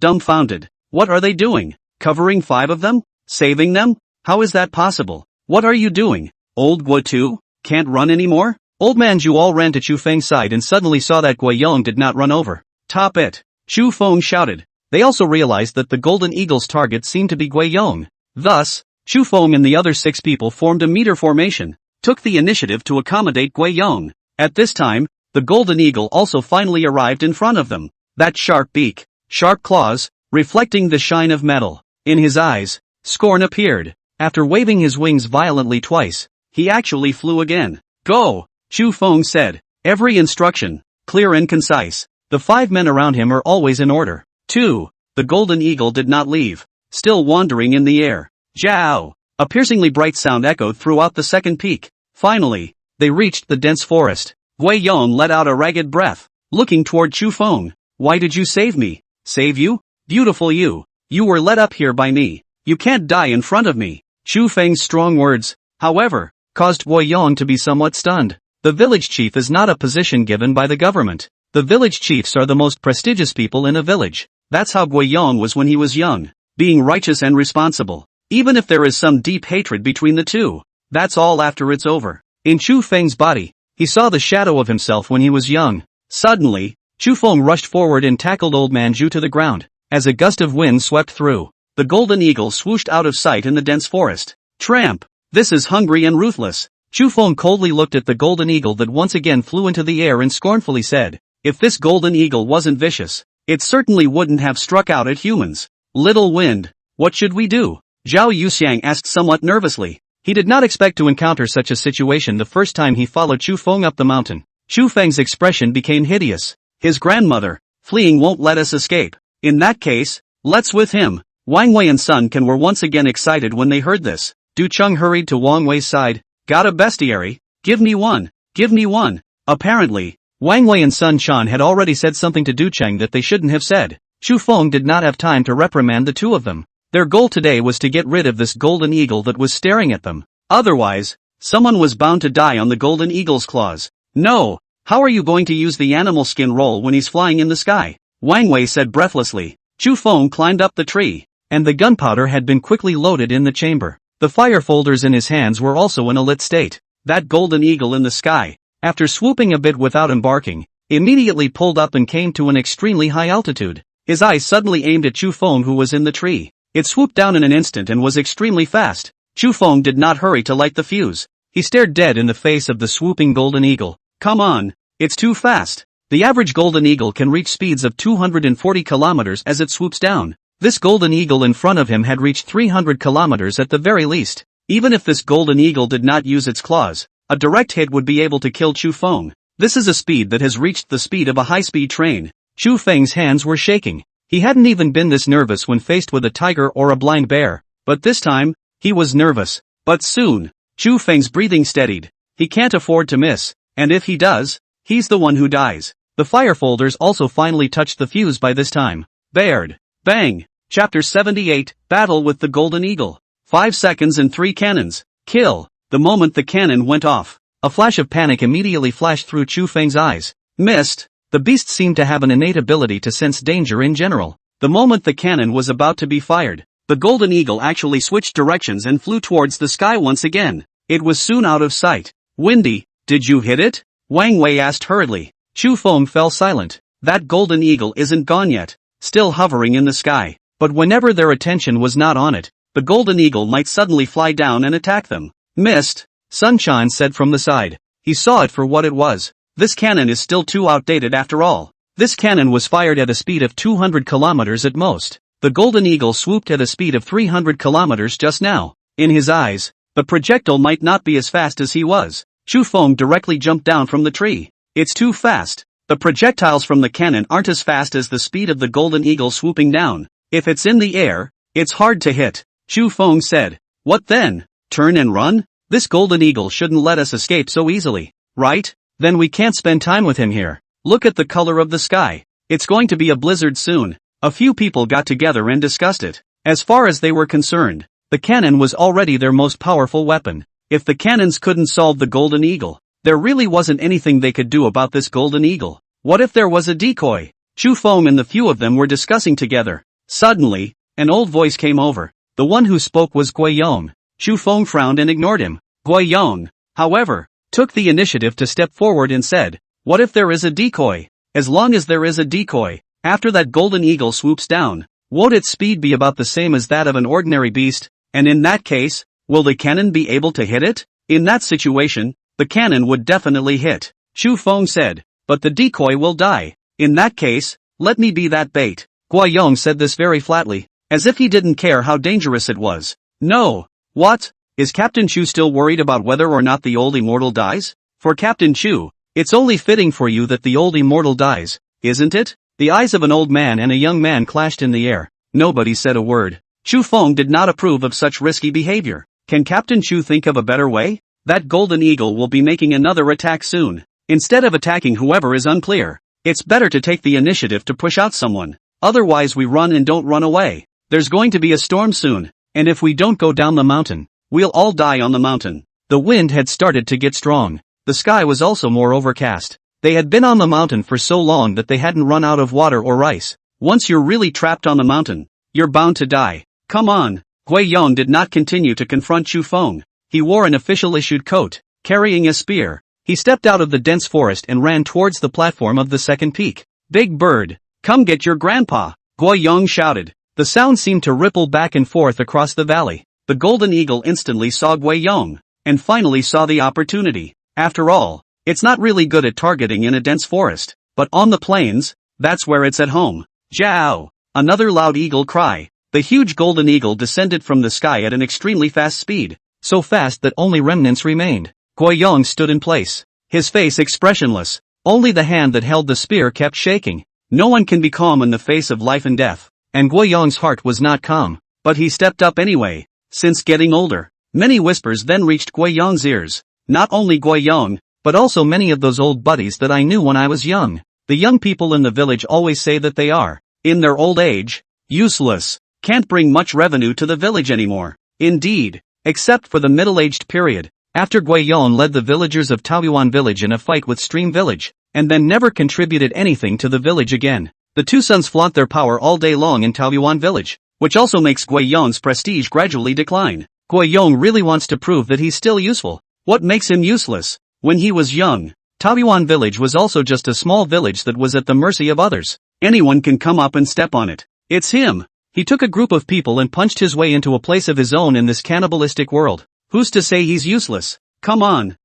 dumbfounded. What are they doing? Covering 5 of them? Saving them? How is that possible? What are you doing? Old Gui too? Can't run anymore? Old man Zhu all ran to Chu Feng's side and suddenly saw that Gui Yong did not run over. Top it! Chu Feng shouted. They also realized that the golden eagle's target seemed to be Gui Yong. Thus, Chu Feng and the other 6 people formed a meter formation, took the initiative to accommodate Gui Yong. At this time, the golden eagle also finally arrived in front of them. That sharp beak, sharp claws, reflecting the shine of metal. In his eyes, scorn appeared. After waving his wings violently twice, he actually flew again. Go! Chu Feng said. Every instruction, clear and concise. The 5 men around him are always in order. 2. The golden eagle did not leave, still wandering in the air. Jiao! A piercingly bright sound echoed throughout the second peak. Finally, they reached the dense forest. Gui Yong let out a ragged breath, looking toward Chu Feng. Why did you save me? Save you? Beautiful you. You were led up here by me. You can't die in front of me. Chu Feng's strong words, however, caused Gui Yong to be somewhat stunned. The village chief is not a position given by the government. The village chiefs are the most prestigious people in a village. That's how Gui Yong was when he was young, being righteous and responsible. Even if there is some deep hatred between the two, that's all after it's over. In Chu Feng's body, he saw the shadow of himself when he was young. Suddenly, Chu Feng rushed forward and tackled old man Zhu to the ground. As a gust of wind swept through, the golden eagle swooshed out of sight in the dense forest. Tramp! This is hungry and ruthless. Chu Feng coldly looked at the golden eagle that once again flew into the air and scornfully said, if this golden eagle wasn't vicious, it certainly wouldn't have struck out at humans. Little wind, what should we do? Zhao Yuxiang asked somewhat nervously. He did not expect to encounter such a situation the first time he followed Chu Feng up the mountain. Chu Feng's expression became hideous. His grandmother, fleeing won't let us escape. In that case, let's with him. Wang Wei and Sun Can were once again excited when they heard this. Du Cheng hurried to Wang Wei's side. Got a bestiary? Give me one. Give me one. Apparently, Wang Wei and Sun Quan had already said something to Du Cheng that they shouldn't have said. Chu Feng did not have time to reprimand the two of them. Their goal today was to get rid of this golden eagle that was staring at them. Otherwise, someone was bound to die on the golden eagle's claws. No, how are you going to use the animal skin roll when he's flying in the sky? Wang Wei said breathlessly. Chu Feng climbed up the tree, and the gunpowder had been quickly loaded in the chamber. The fire folders in his hands were also in a lit state. That golden eagle in the sky, after swooping a bit without embarking, immediately pulled up and came to an extremely high altitude. His eyes suddenly aimed at Chu Feng who was in the tree. It swooped down in an instant and was extremely fast. Chu Feng did not hurry to light the fuse. He stared dead in the face of the swooping golden eagle. Come on, it's too fast. The average golden eagle can reach speeds of 240 kilometers as it swoops down. This golden eagle in front of him had reached 300 kilometers at the very least. Even if this golden eagle did not use its claws, a direct hit would be able to kill Chu Feng. This is a speed that has reached the speed of a high-speed train. Chu Feng's hands were shaking. He hadn't even been this nervous when faced with a tiger or a blind bear, but this time, he was nervous. But soon, Chu Feng's breathing steadied. He can't afford to miss, and if he does, he's the one who dies. The fire folders also finally touched the fuse by this time. Baird. Bang! Chapter 78, Battle with the Golden Eagle. 5 seconds and 3 cannons. Kill! The moment the cannon went off, a flash of panic immediately flashed through Chu Feng's eyes. Missed! The beast seemed to have an innate ability to sense danger in general. The moment the cannon was about to be fired, the golden eagle actually switched directions and flew towards the sky once again. It was soon out of sight. Windy, did you hit it? Wang Wei asked hurriedly. Chu Feng fell silent. That golden eagle isn't gone yet, still hovering in the sky. But whenever their attention was not on it, the golden eagle might suddenly fly down and attack them. Missed, Sunshine said from the side. He saw it for what it was. This cannon is still too outdated after all. This cannon was fired at a speed of 200 kilometers at most. The golden eagle swooped at a speed of 300 kilometers just now. In his eyes, the projectile might not be as fast as he was. Chu Feng directly jumped down from the tree. It's too fast. The projectiles from the cannon aren't as fast as the speed of the golden eagle swooping down. If it's in the air, it's hard to hit. Chu Feng said. What then? Turn and run? This golden eagle shouldn't let us escape so easily, right? Then we can't spend time with him here. Look at the color of the sky. It's going to be a blizzard soon. A few people got together and discussed it. As far as they were concerned, the cannon was already their most powerful weapon. If the cannons couldn't solve the golden eagle, there really wasn't anything they could do about this golden eagle. What if there was a decoy? Chu Feng and the few of them were discussing together. Suddenly, an old voice came over. The one who spoke was Gui Yong. Chu Feng frowned and ignored him. Gui Yong, however, took the initiative to step forward and said, what if there is a decoy? As long as there is a decoy, after that golden eagle swoops down, won't its speed be about the same as that of an ordinary beast? And in that case, will the cannon be able to hit it? In that situation, the cannon would definitely hit. Chu Feng said, but the decoy will die. In that case, let me be that bait. Gui Yong said this very flatly, as if he didn't care how dangerous it was. No. What? Is Captain Chu still worried about whether or not the old immortal dies? For Captain Chu, it's only fitting for you that the old immortal dies, isn't it? The eyes of an old man and a young man clashed in the air. Nobody said a word. Chu Feng did not approve of such risky behavior. Can Captain Chu think of a better way? That golden eagle will be making another attack soon. Instead of attacking whoever is unclear, it's better to take the initiative to push out someone. Otherwise we run and don't run away. There's going to be a storm soon, and if we don't go down the mountain, we'll all die on the mountain. The wind had started to get strong. The sky was also more overcast. They had been on the mountain for so long that they hadn't run out of water or rice. Once you're really trapped on the mountain, you're bound to die. Come on. Gui Yong did not continue to confront Chu Feng. He wore an official-issued coat, carrying a spear. He stepped out of the dense forest and ran towards the platform of the second peak. Big Bird, come get your grandpa, Gui Yong shouted. The sound seemed to ripple back and forth across the valley. The golden eagle instantly saw Gui Yong, and finally saw the opportunity. After all, it's not really good at targeting in a dense forest, but on the plains, that's where it's at home. Jiao! Another loud eagle cry. The huge golden eagle descended from the sky at an extremely fast speed, so fast that only remnants remained. Gui Yong stood in place, his face expressionless. Only the hand that held the spear kept shaking. No one can be calm in the face of life and death, and Gui Yong's heart was not calm, but he stepped up anyway. Since getting older, many whispers then reached Gui Yong's ears. Not only Gui Yong, but also many of those old buddies that I knew when I was young. The young people in the village always say that they are, in their old age, useless, can't bring much revenue to the village anymore. Indeed, except for the middle-aged period, after Gui Yong led the villagers of Taoyuan village in a fight with Stream village, and then never contributed anything to the village again. The two sons flaunt their power all day long in Taoyuan village, which also makes Gui Yong's prestige gradually decline. Gui Yong really wants to prove that he's still useful. What makes him useless? When he was young, Taoyuan village was also just a small village that was at the mercy of others. Anyone can come up and step on it. It's him. He took a group of people and punched his way into a place of his own in this cannibalistic world. Who's to say he's useless? Come on,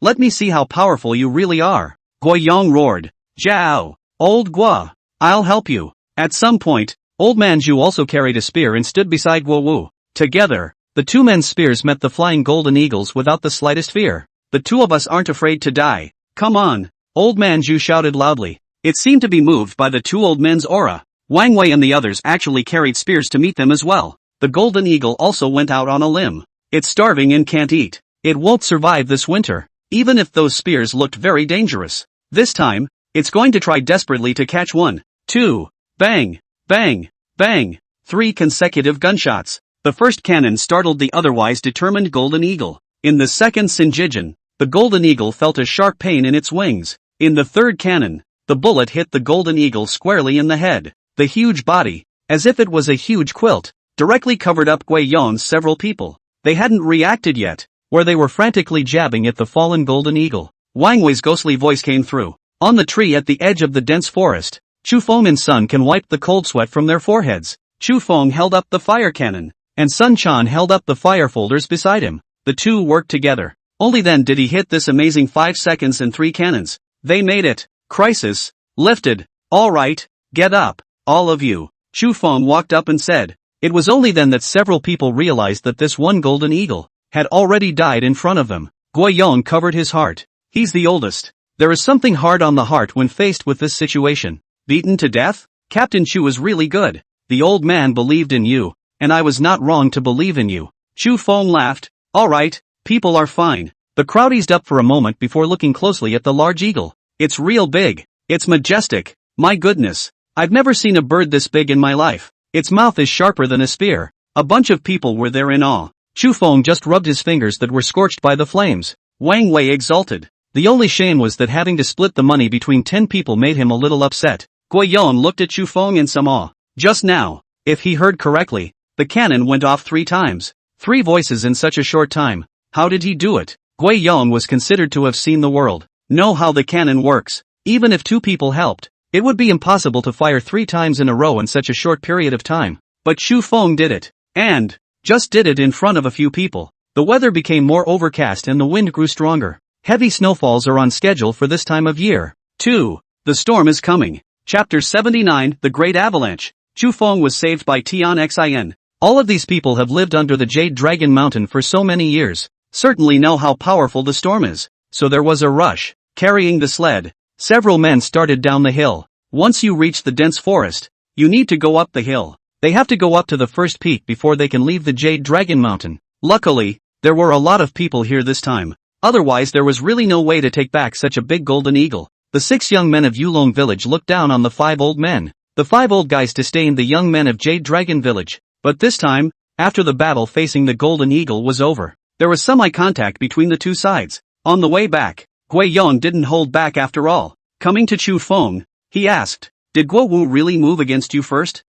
let me see how powerful you really are. Gui Yong roared. Jiao, old Gua, I'll help you. At some point, old man Zhu also carried a spear and stood beside Guo Wu. Together, The two men's spears met the flying golden eagles without the slightest fear. The two of us aren't afraid to die. Come on. Old man Zhu shouted loudly. It seemed to be moved by the two old men's aura. Wang Wei and the others actually carried spears to meet them as well. The golden eagle also went out on a limb. It's starving and can't eat. It won't survive this winter, even if those spears looked very dangerous. This time, it's going to try desperately to catch one. 2. Bang! Bang! Bang! 3 consecutive gunshots. The first cannon startled the otherwise determined golden eagle. In the second Sinjijin, the golden eagle felt a sharp pain in its wings. In the third cannon, the bullet hit the golden eagle squarely in the head. The huge body, as if it was a huge quilt, directly covered up Guiyong's several people. They hadn't reacted yet, where they were frantically jabbing at the fallen golden eagle. Wang Wei's ghostly voice came through. On the tree at the edge of the dense forest, Chu Feng and Sun Can wiped the cold sweat from their foreheads. Chu Feng held up the fire cannon, and Sun Chan held up the fire folders beside him. The two worked together. Only then did he hit this amazing 5 seconds and 3 cannons. They made it. Crisis. Lifted. All right, get up, all of you. Chu Feng walked up and said. It was only then that several people realized that this one golden eagle had already died in front of them. Guiyong covered his heart. He's the oldest. There is something hard on the heart when faced with this situation. Beaten to death? Captain Chu is really good. The old man believed in you, and I was not wrong to believe in you. Chu Feng laughed. All right, people are fine. The crowd eased up for a moment before looking closely at the large eagle. It's real big. It's majestic. My goodness. I've never seen a bird this big in my life. Its mouth is sharper than a spear. A bunch of people were there in awe. Chu Feng just rubbed his fingers that were scorched by the flames. Wang Wei exulted. The only shame was that having to split the money between 10 people made him a little upset. Guiyong looked at Chu Feng in some awe. Just now, if he heard correctly, the cannon went off 3 times. 3 voices in such a short time. How did he do it? Guiyong was considered to have seen the world. Know how the cannon works. Even if 2 people helped, it would be impossible to fire 3 times in a row in such a short period of time. But Chu Feng did it. And just did it in front of a few people. The weather became more overcast and the wind grew stronger. Heavy snowfalls are on schedule for this time of year. 2. The storm is coming. Chapter 79, The Great Avalanche. Chu Feng was saved by Tian Xin. All of these people have lived under the Jade Dragon Mountain for so many years, certainly know how powerful the storm is. So there was a rush. Carrying the sled, several men started down the hill. Once you reach the dense forest, you need to go up the hill. They have to go up to the first peak before they can leave the Jade Dragon Mountain. Luckily, there were a lot of people here this time. Otherwise there was really no way to take back such a big golden eagle. The 6 young men of Yulong village looked down on the 5 old men. The 5 old guys disdained the young men of Jade Dragon village. But this time, after the battle facing the golden eagle was over, there was some eye contact between the 2 sides. On the way back, Guiyong didn't hold back after all. Coming to Chu Feng, he asked, did Guo Wu really move against you first?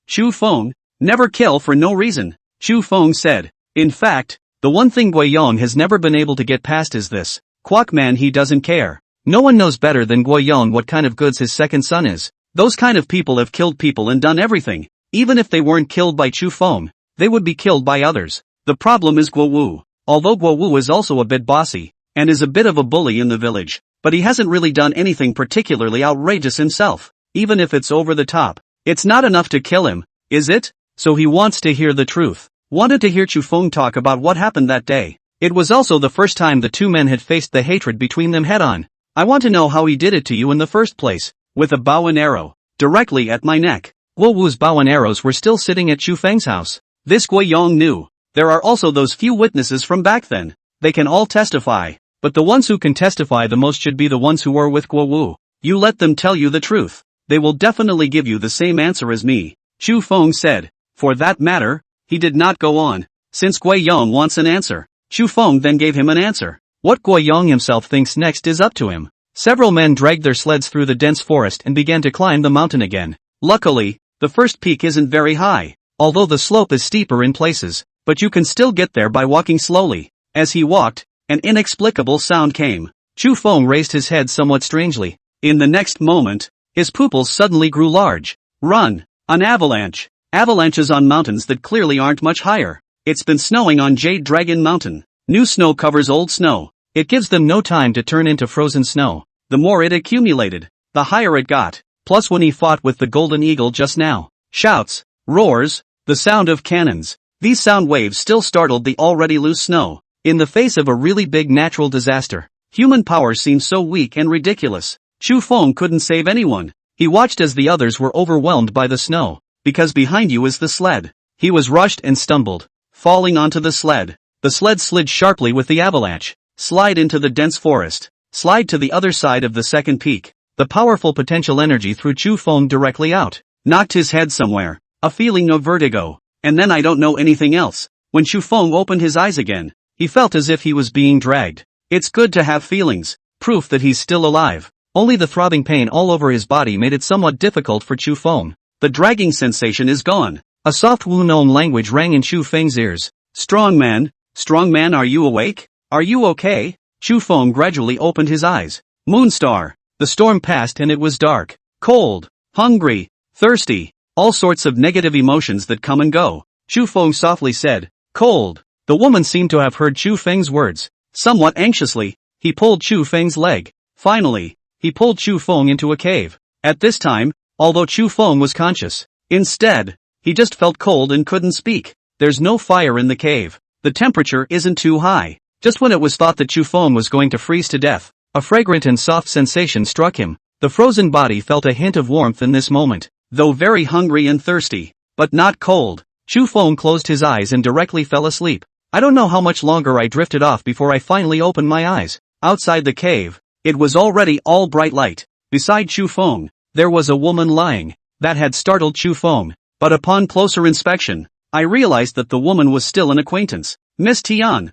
Chu Feng, never kill for no reason. Chu Feng said. In fact, the one thing Guiyong has never been able to get past is this. Quack man, he doesn't care. No one knows better than Guiyong what kind of goods his second son is. Those kind of people have killed people and done everything. Even if they weren't killed by Chu Feng, they would be killed by others. The problem is Guo Wu. Although Guo Wu is also a bit bossy, and is a bit of a bully in the village, but he hasn't really done anything particularly outrageous himself. Even if it's over the top, it's not enough to kill him, is it? So he wants to hear the truth. Wanted to hear Chu Feng talk about what happened that day. It was also the first time the 2 men had faced the hatred between them head-on. I want to know how he did it to you in the first place. With a bow and arrow, directly at my neck. Guo Wu's bow and arrows were still sitting at Chu Feng's house. This Guiyong knew. There are also those few witnesses from back then. They can all testify. But the ones who can testify the most should be the ones who were with Guo Wu. You let them tell you the truth. They will definitely give you the same answer as me. Chu Feng said. For that matter, he did not go on. Since Guiyong wants an answer, Chu Feng then gave him an answer. What Guiyong himself thinks next is up to him. Several men dragged their sleds through the dense forest and began to climb the mountain again. Luckily, the first peak isn't very high, although the slope is steeper in places, but you can still get there by walking slowly. As he walked, an inexplicable sound came. Chu Feng raised his head somewhat strangely. In the next moment, his pupils suddenly grew large. Run! An avalanche! Avalanches on mountains that clearly aren't much higher. It's been snowing on Jade Dragon Mountain. New snow covers old snow. It gives them no time to turn into frozen snow. The more it accumulated, the higher it got. Plus when he fought with the golden eagle just now. Shouts, roars, the sound of cannons. These sound waves still startled the already loose snow. In the face of a really big natural disaster, human power seemed so weak and ridiculous. Chu Feng couldn't save anyone. He watched as the others were overwhelmed by the snow. Because behind you is the sled. He was rushed and stumbled, falling onto the sled. The sled slid sharply with the avalanche. Slide into the dense forest. Slide to the other side of the second peak. The powerful potential energy threw Chu Feng directly out. Knocked his head somewhere. A feeling of vertigo. And then I don't know anything else. When Chu Feng opened his eyes again, he felt as if he was being dragged. It's good to have feelings. Proof that he's still alive. Only the throbbing pain all over his body made it somewhat difficult for Chu Feng. The dragging sensation is gone. A soft Wu-known language rang in Chu Feng's ears. Strong man, are you awake? Are you okay? Chu Feng gradually opened his eyes. Moonstar. The storm passed and it was dark, cold, hungry, thirsty, all sorts of negative emotions that come and go. Chu Feng softly said, cold. The woman seemed to have heard Chu Feng's words. Somewhat anxiously, he pulled Chu Feng's leg. Finally, he pulled Chu Feng into a cave. At this time, although Chu Feng was conscious, instead, he just felt cold and couldn't speak. There's no fire in the cave. The temperature isn't too high. Just when it was thought that Chu Feng was going to freeze to death, a fragrant and soft sensation struck him. The frozen body felt a hint of warmth in this moment, though very hungry and thirsty, but not cold. Chu Feng closed his eyes and directly fell asleep. I don't know how much longer I drifted off before I finally opened my eyes. Outside the cave, it was already all bright light. Beside Chu Feng, there was a woman lying. That had startled Chu Feng, but upon closer inspection, I realized that the woman was still an acquaintance. Miss Tian,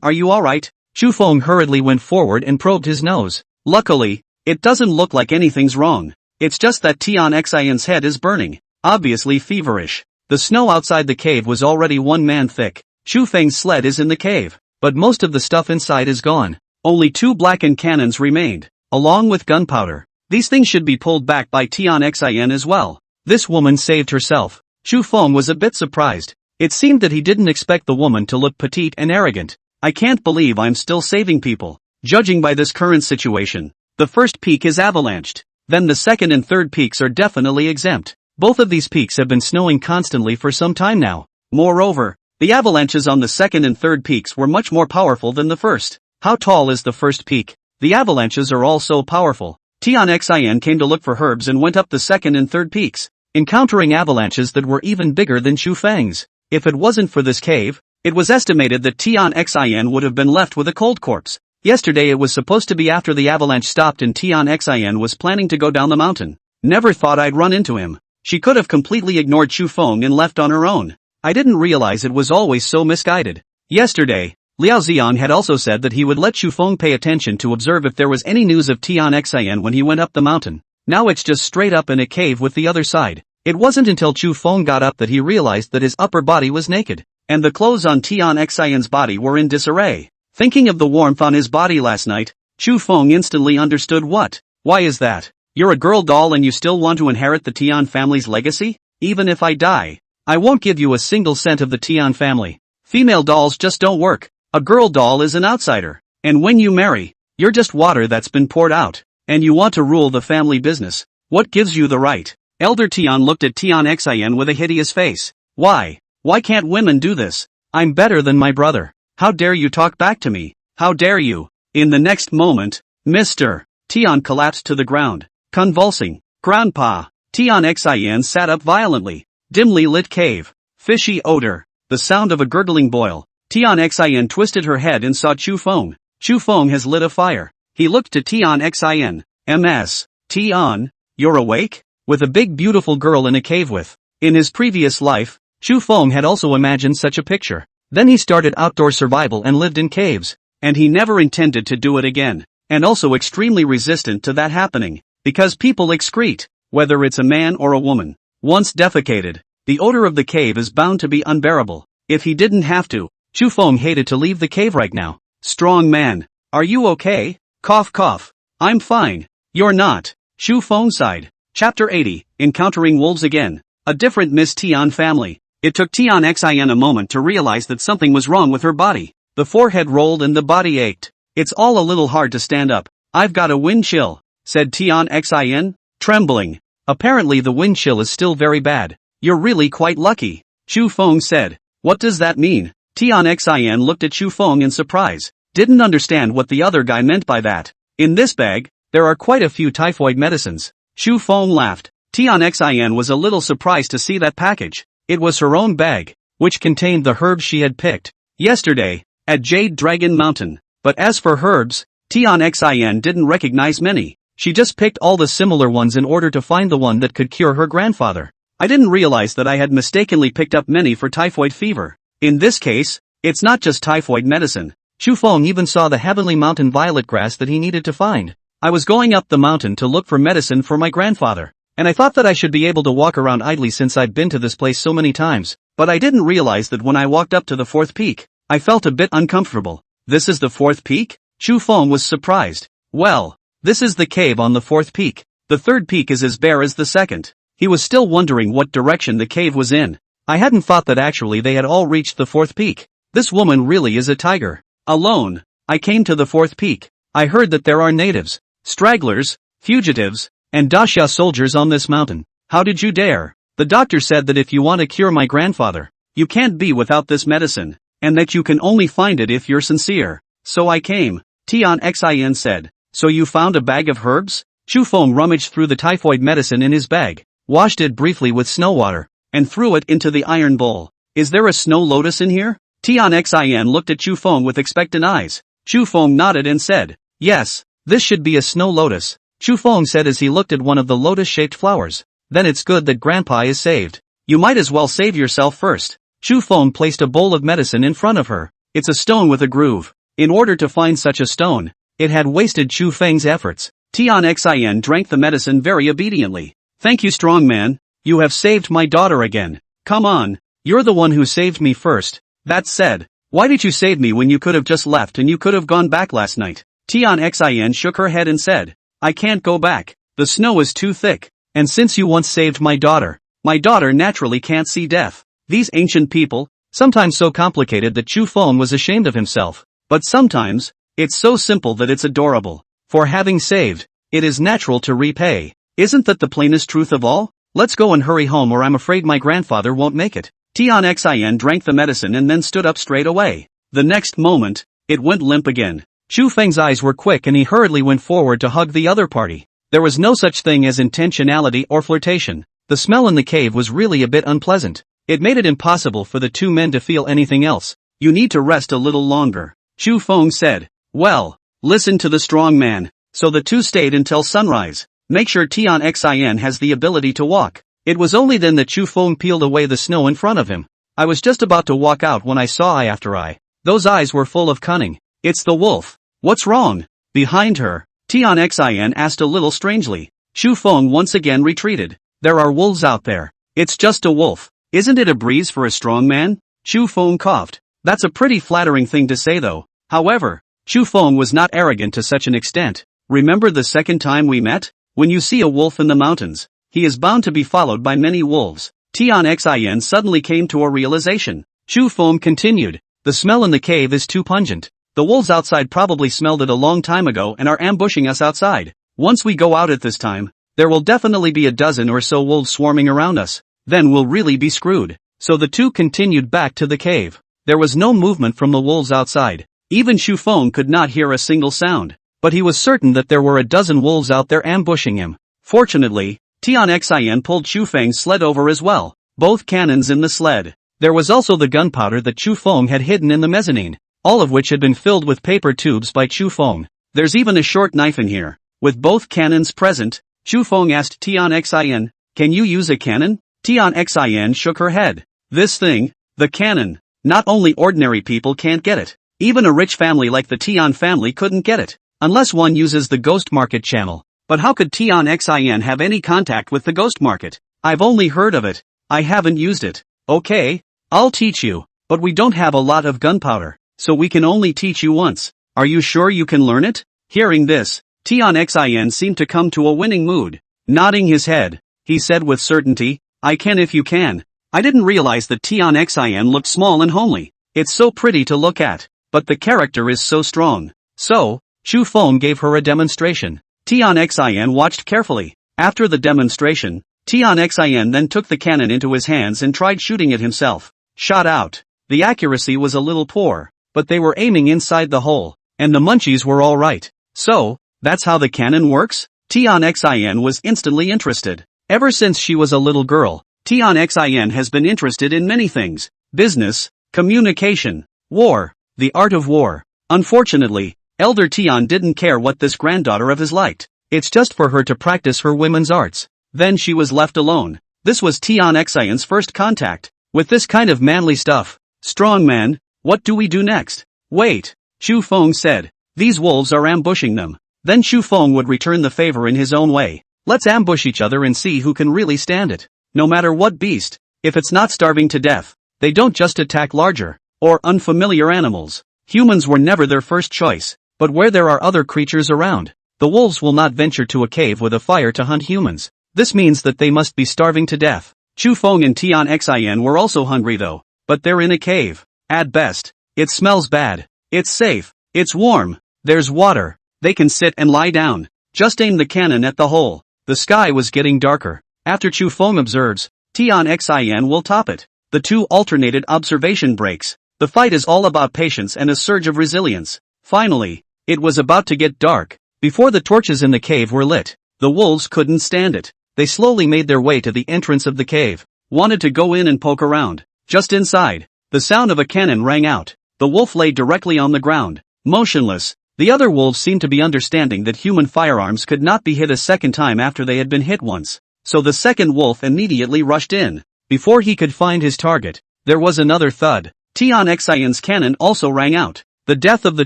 are you alright? Chu Feng hurriedly went forward and probed his nose. Luckily, it doesn't look like anything's wrong. It's just that Tian Xian's head is burning, obviously feverish. The snow outside the cave was already 1 man thick. Chu Feng's sled is in the cave, but most of the stuff inside is gone. Only 2 blackened cannons remained, along with gunpowder. These things should be pulled back by Tian Xian as well. This woman saved herself. Chu Feng was a bit surprised. It seemed that he didn't expect the woman to look petite and arrogant. I can't believe I'm still saving people. Judging by this current situation, the first peak is avalanched. Then the second and third peaks are definitely exempt. Both of these peaks have been snowing constantly for some time now. Moreover, the avalanches on the second and third peaks were much more powerful than the first. How tall is the first peak? The avalanches are all so powerful. Tian Xian came to look for herbs and went up the second and third peaks, encountering avalanches that were even bigger than Chu Feng's. If it wasn't for this cave, it was estimated that Tian Xian would have been left with a cold corpse. Yesterday it was supposed to be after the avalanche stopped and Tian Xian was planning to go down the mountain. Never thought I'd run into him. She could have completely ignored Chu Feng and left on her own. I didn't realize it was always so misguided. Yesterday, Liao Xian had also said that he would let Chu Feng pay attention to observe if there was any news of Tian Xian when he went up the mountain. Now it's just straight up in a cave with the other side. It wasn't until Chu Feng got up that he realized that his upper body was naked, and the clothes on Tian Xian's body were in disarray. Thinking of the warmth on his body last night, Chu Feng instantly understood what. Why is that? You're a girl doll and you still want to inherit the Tian family's legacy? Even if I die, I won't give you a single cent of the Tian family. Female dolls just don't work. A girl doll is an outsider. And when you marry, you're just water that's been poured out. And you want to rule the family business. What gives you the right? Elder Tian looked at Tian Xian with a hideous face. Why? Why can't women do this? I'm better than my brother. How dare you talk back to me? How dare you? In the next moment, Mr. Tian collapsed to the ground, convulsing. Grandpa. Tian Xian sat up violently. Dimly lit cave. Fishy odor. The sound of a gurgling boil. Tian Xian twisted her head and saw Chu Feng. Chu Feng has lit a fire. He looked to Tian Xian. Ms. Tian, you're awake? With a big beautiful girl in a cave with. In his previous life, Chu Feng had also imagined such a picture. Then he started outdoor survival and lived in caves. And he never intended to do it again. And also extremely resistant to that happening. Because people excrete, whether it's a man or a woman. Once defecated, the odor of the cave is bound to be unbearable. If he didn't have to, Chu Feng hated to leave the cave right now. Strong man, are you okay? Cough cough. I'm fine. You're not. Chu Feng sighed. Chapter 80, Encountering Wolves Again. A different Miss Tian family. It took Tian Xian a moment to realize that something was wrong with her body. The forehead rolled and the body ached. It's all a little hard to stand up. I've got a wind chill, said Tian Xian, trembling. Apparently the wind chill is still very bad. You're really quite lucky, Chu Feng said. What does that mean? Tian Xin looked at Chu Feng in surprise, didn't understand what the other guy meant by that. In this bag, there are quite a few typhoid medicines. Chu Feng laughed. Tian Xin was a little surprised to see that package. It was her own bag, which contained the herbs she had picked yesterday at Jade Dragon Mountain. But as for herbs, Tian Xin didn't recognize many. She just picked all the similar ones in order to find the one that could cure her grandfather. I didn't realize that I had mistakenly picked up many for typhoid fever. In this case, it's not just typhoid medicine. Chu Feng even saw the heavenly mountain violet grass that he needed to find. I was going up the mountain to look for medicine for my grandfather, and I thought that I should be able to walk around idly since I'd been to this place so many times, but I didn't realize that when I walked up to the fourth peak, I felt a bit uncomfortable. This is the fourth peak? Chu Feng was surprised. Well, this is the cave on the fourth peak. The third peak is as bare as the second. He was still wondering what direction the cave was in. I hadn't thought that actually they had all reached the fourth peak. This woman really is a tiger. Alone, I came to the fourth peak. I heard that there are natives, stragglers, fugitives, and Daxia soldiers on this mountain. How did you dare? The doctor said that if you want to cure my grandfather, you can't be without this medicine, and that you can only find it if you're sincere. So I came, Tian Xin said. So you found a bag of herbs? Chu Feng rummaged through the typhoid medicine in his bag, washed it briefly with snow water, and threw it into the iron bowl. Is there a snow lotus in here? Tian Xin looked at Chu Feng with expectant eyes. Chu Feng nodded and said, yes, this should be a snow lotus. Chu Feng said as he looked at one of the lotus-shaped flowers. Then it's good that Grandpa is saved. You might as well save yourself first. Chu Feng placed a bowl of medicine in front of her. It's a stone with a groove. In order to find such a stone, it had wasted Chu Feng's efforts. Tian Xin drank the medicine very obediently. Thank you, strong man. You have saved my daughter again. Come on. You're the one who saved me first. That said, why did you save me when you could have just left and you could have gone back last night? Tian Xin shook her head and said, I can't go back. The snow is too thick. And since you once saved my daughter naturally can't see death. These ancient people, sometimes so complicated that Chu Feng was ashamed of himself. But sometimes, it's so simple that it's adorable. For having saved, it is natural to repay. Isn't that the plainest truth of all? Let's go and hurry home or I'm afraid my grandfather won't make it. Tian Xin drank the medicine and then stood up straight away. The next moment, it went limp again. Chu Feng's eyes were quick and he hurriedly went forward to hug the other party. There was no such thing as intentionality or flirtation. The smell in the cave was really a bit unpleasant. It made it impossible for the two men to feel anything else. You need to rest a little longer, Chu Feng said. Well, listen to the strong man. So the two stayed until sunrise. Make sure Tian Xin has the ability to walk. It was only then that Chu Feng peeled away the snow in front of him. I was just about to walk out when I saw eye after eye. Those eyes were full of cunning. It's the wolf. What's wrong? Behind her, Tian Xin asked a little strangely. Chu Feng once again retreated. There are wolves out there. It's just a wolf. Isn't it a breeze for a strong man? Chu Feng coughed. That's a pretty flattering thing to say though. However, Chu Feng was not arrogant to such an extent. Remember the second time we met? When you see a wolf in the mountains, he is bound to be followed by many wolves. Tian Xin suddenly came to a realization. Chu Feng continued. The smell in the cave is too pungent. The wolves outside probably smelled it a long time ago and are ambushing us outside. Once we go out at this time, there will definitely be a dozen or so wolves swarming around us. Then we'll really be screwed. So the two continued back to the cave. There was no movement from the wolves outside. Even Chu Feng could not hear a single sound. But he was certain that there were a dozen wolves out there ambushing him. Fortunately, Tian Xin pulled Chu Feng's sled over as well. Both cannons in the sled. There was also the gunpowder that Chu Feng had hidden in the mezzanine, all of which had been filled with paper tubes by Chu Feng. There's even a short knife in here. With both cannons present, Chu Feng asked Tian Xin, can you use a cannon? Tian Xin shook her head. This thing, the cannon, not only ordinary people can't get it. Even a rich family like the Tian family couldn't get it. Unless one uses the ghost market channel. But how could Tian Xin have any contact with the ghost market? I've only heard of it. I haven't used it. Okay, I'll teach you. But we don't have a lot of gunpowder, so we can only teach you once. Are you sure you can learn it? Hearing this, Tian Xin seemed to come to a winning mood. Nodding his head, he said with certainty, I can if you can. I didn't realize that Tian Xin looked small and homely. It's so pretty to look at, but the character is so strong. So, Chu Feng gave her a demonstration. Tian Xin watched carefully. After the demonstration, Tian Xin then took the cannon into his hands and tried shooting it himself. Shot out. The accuracy was a little poor, but they were aiming inside the hole, and the munchies were alright. So, that's how the cannon works? Tian Xin was instantly interested. Ever since she was a little girl, Tian Xin has been interested in many things: business, communication, war, the art of war. Unfortunately, Elder Tian didn't care what this granddaughter of his liked. It's just for her to practice her women's arts. Then she was left alone. This was Tian Xion's first contact with this kind of manly stuff. Strong man, what do we do next? Wait, Chu Feng said. These wolves are ambushing them. Then Chu Feng would return the favor in his own way. Let's ambush each other and see who can really stand it. No matter what beast, if it's not starving to death, they don't just attack larger or unfamiliar animals. Humans were never their first choice, but where there are other creatures around, the wolves will not venture to a cave with a fire to hunt humans. This means that they must be starving to death. Chu Feng and Tian Xin were also hungry though, but they're in a cave. At best, it smells bad. It's safe, it's warm, there's water, they can sit and lie down. Just aim the cannon at the hole. The sky was getting darker. After Chu Feng observes, Tian Xin will top it. The two alternated observation breaks. The fight is all about patience and a surge of resilience. Finally, it was about to get dark. Before the torches in the cave were lit, the wolves couldn't stand it. They slowly made their way to the entrance of the cave. Wanted to go in and poke around. Just inside, the sound of a cannon rang out. The wolf lay directly on the ground, motionless. The other wolves seemed to be understanding that human firearms could not be hit a second time after they had been hit once. So the second wolf immediately rushed in. Before he could find his target, there was another thud. Tian Xion's cannon also rang out. The death of the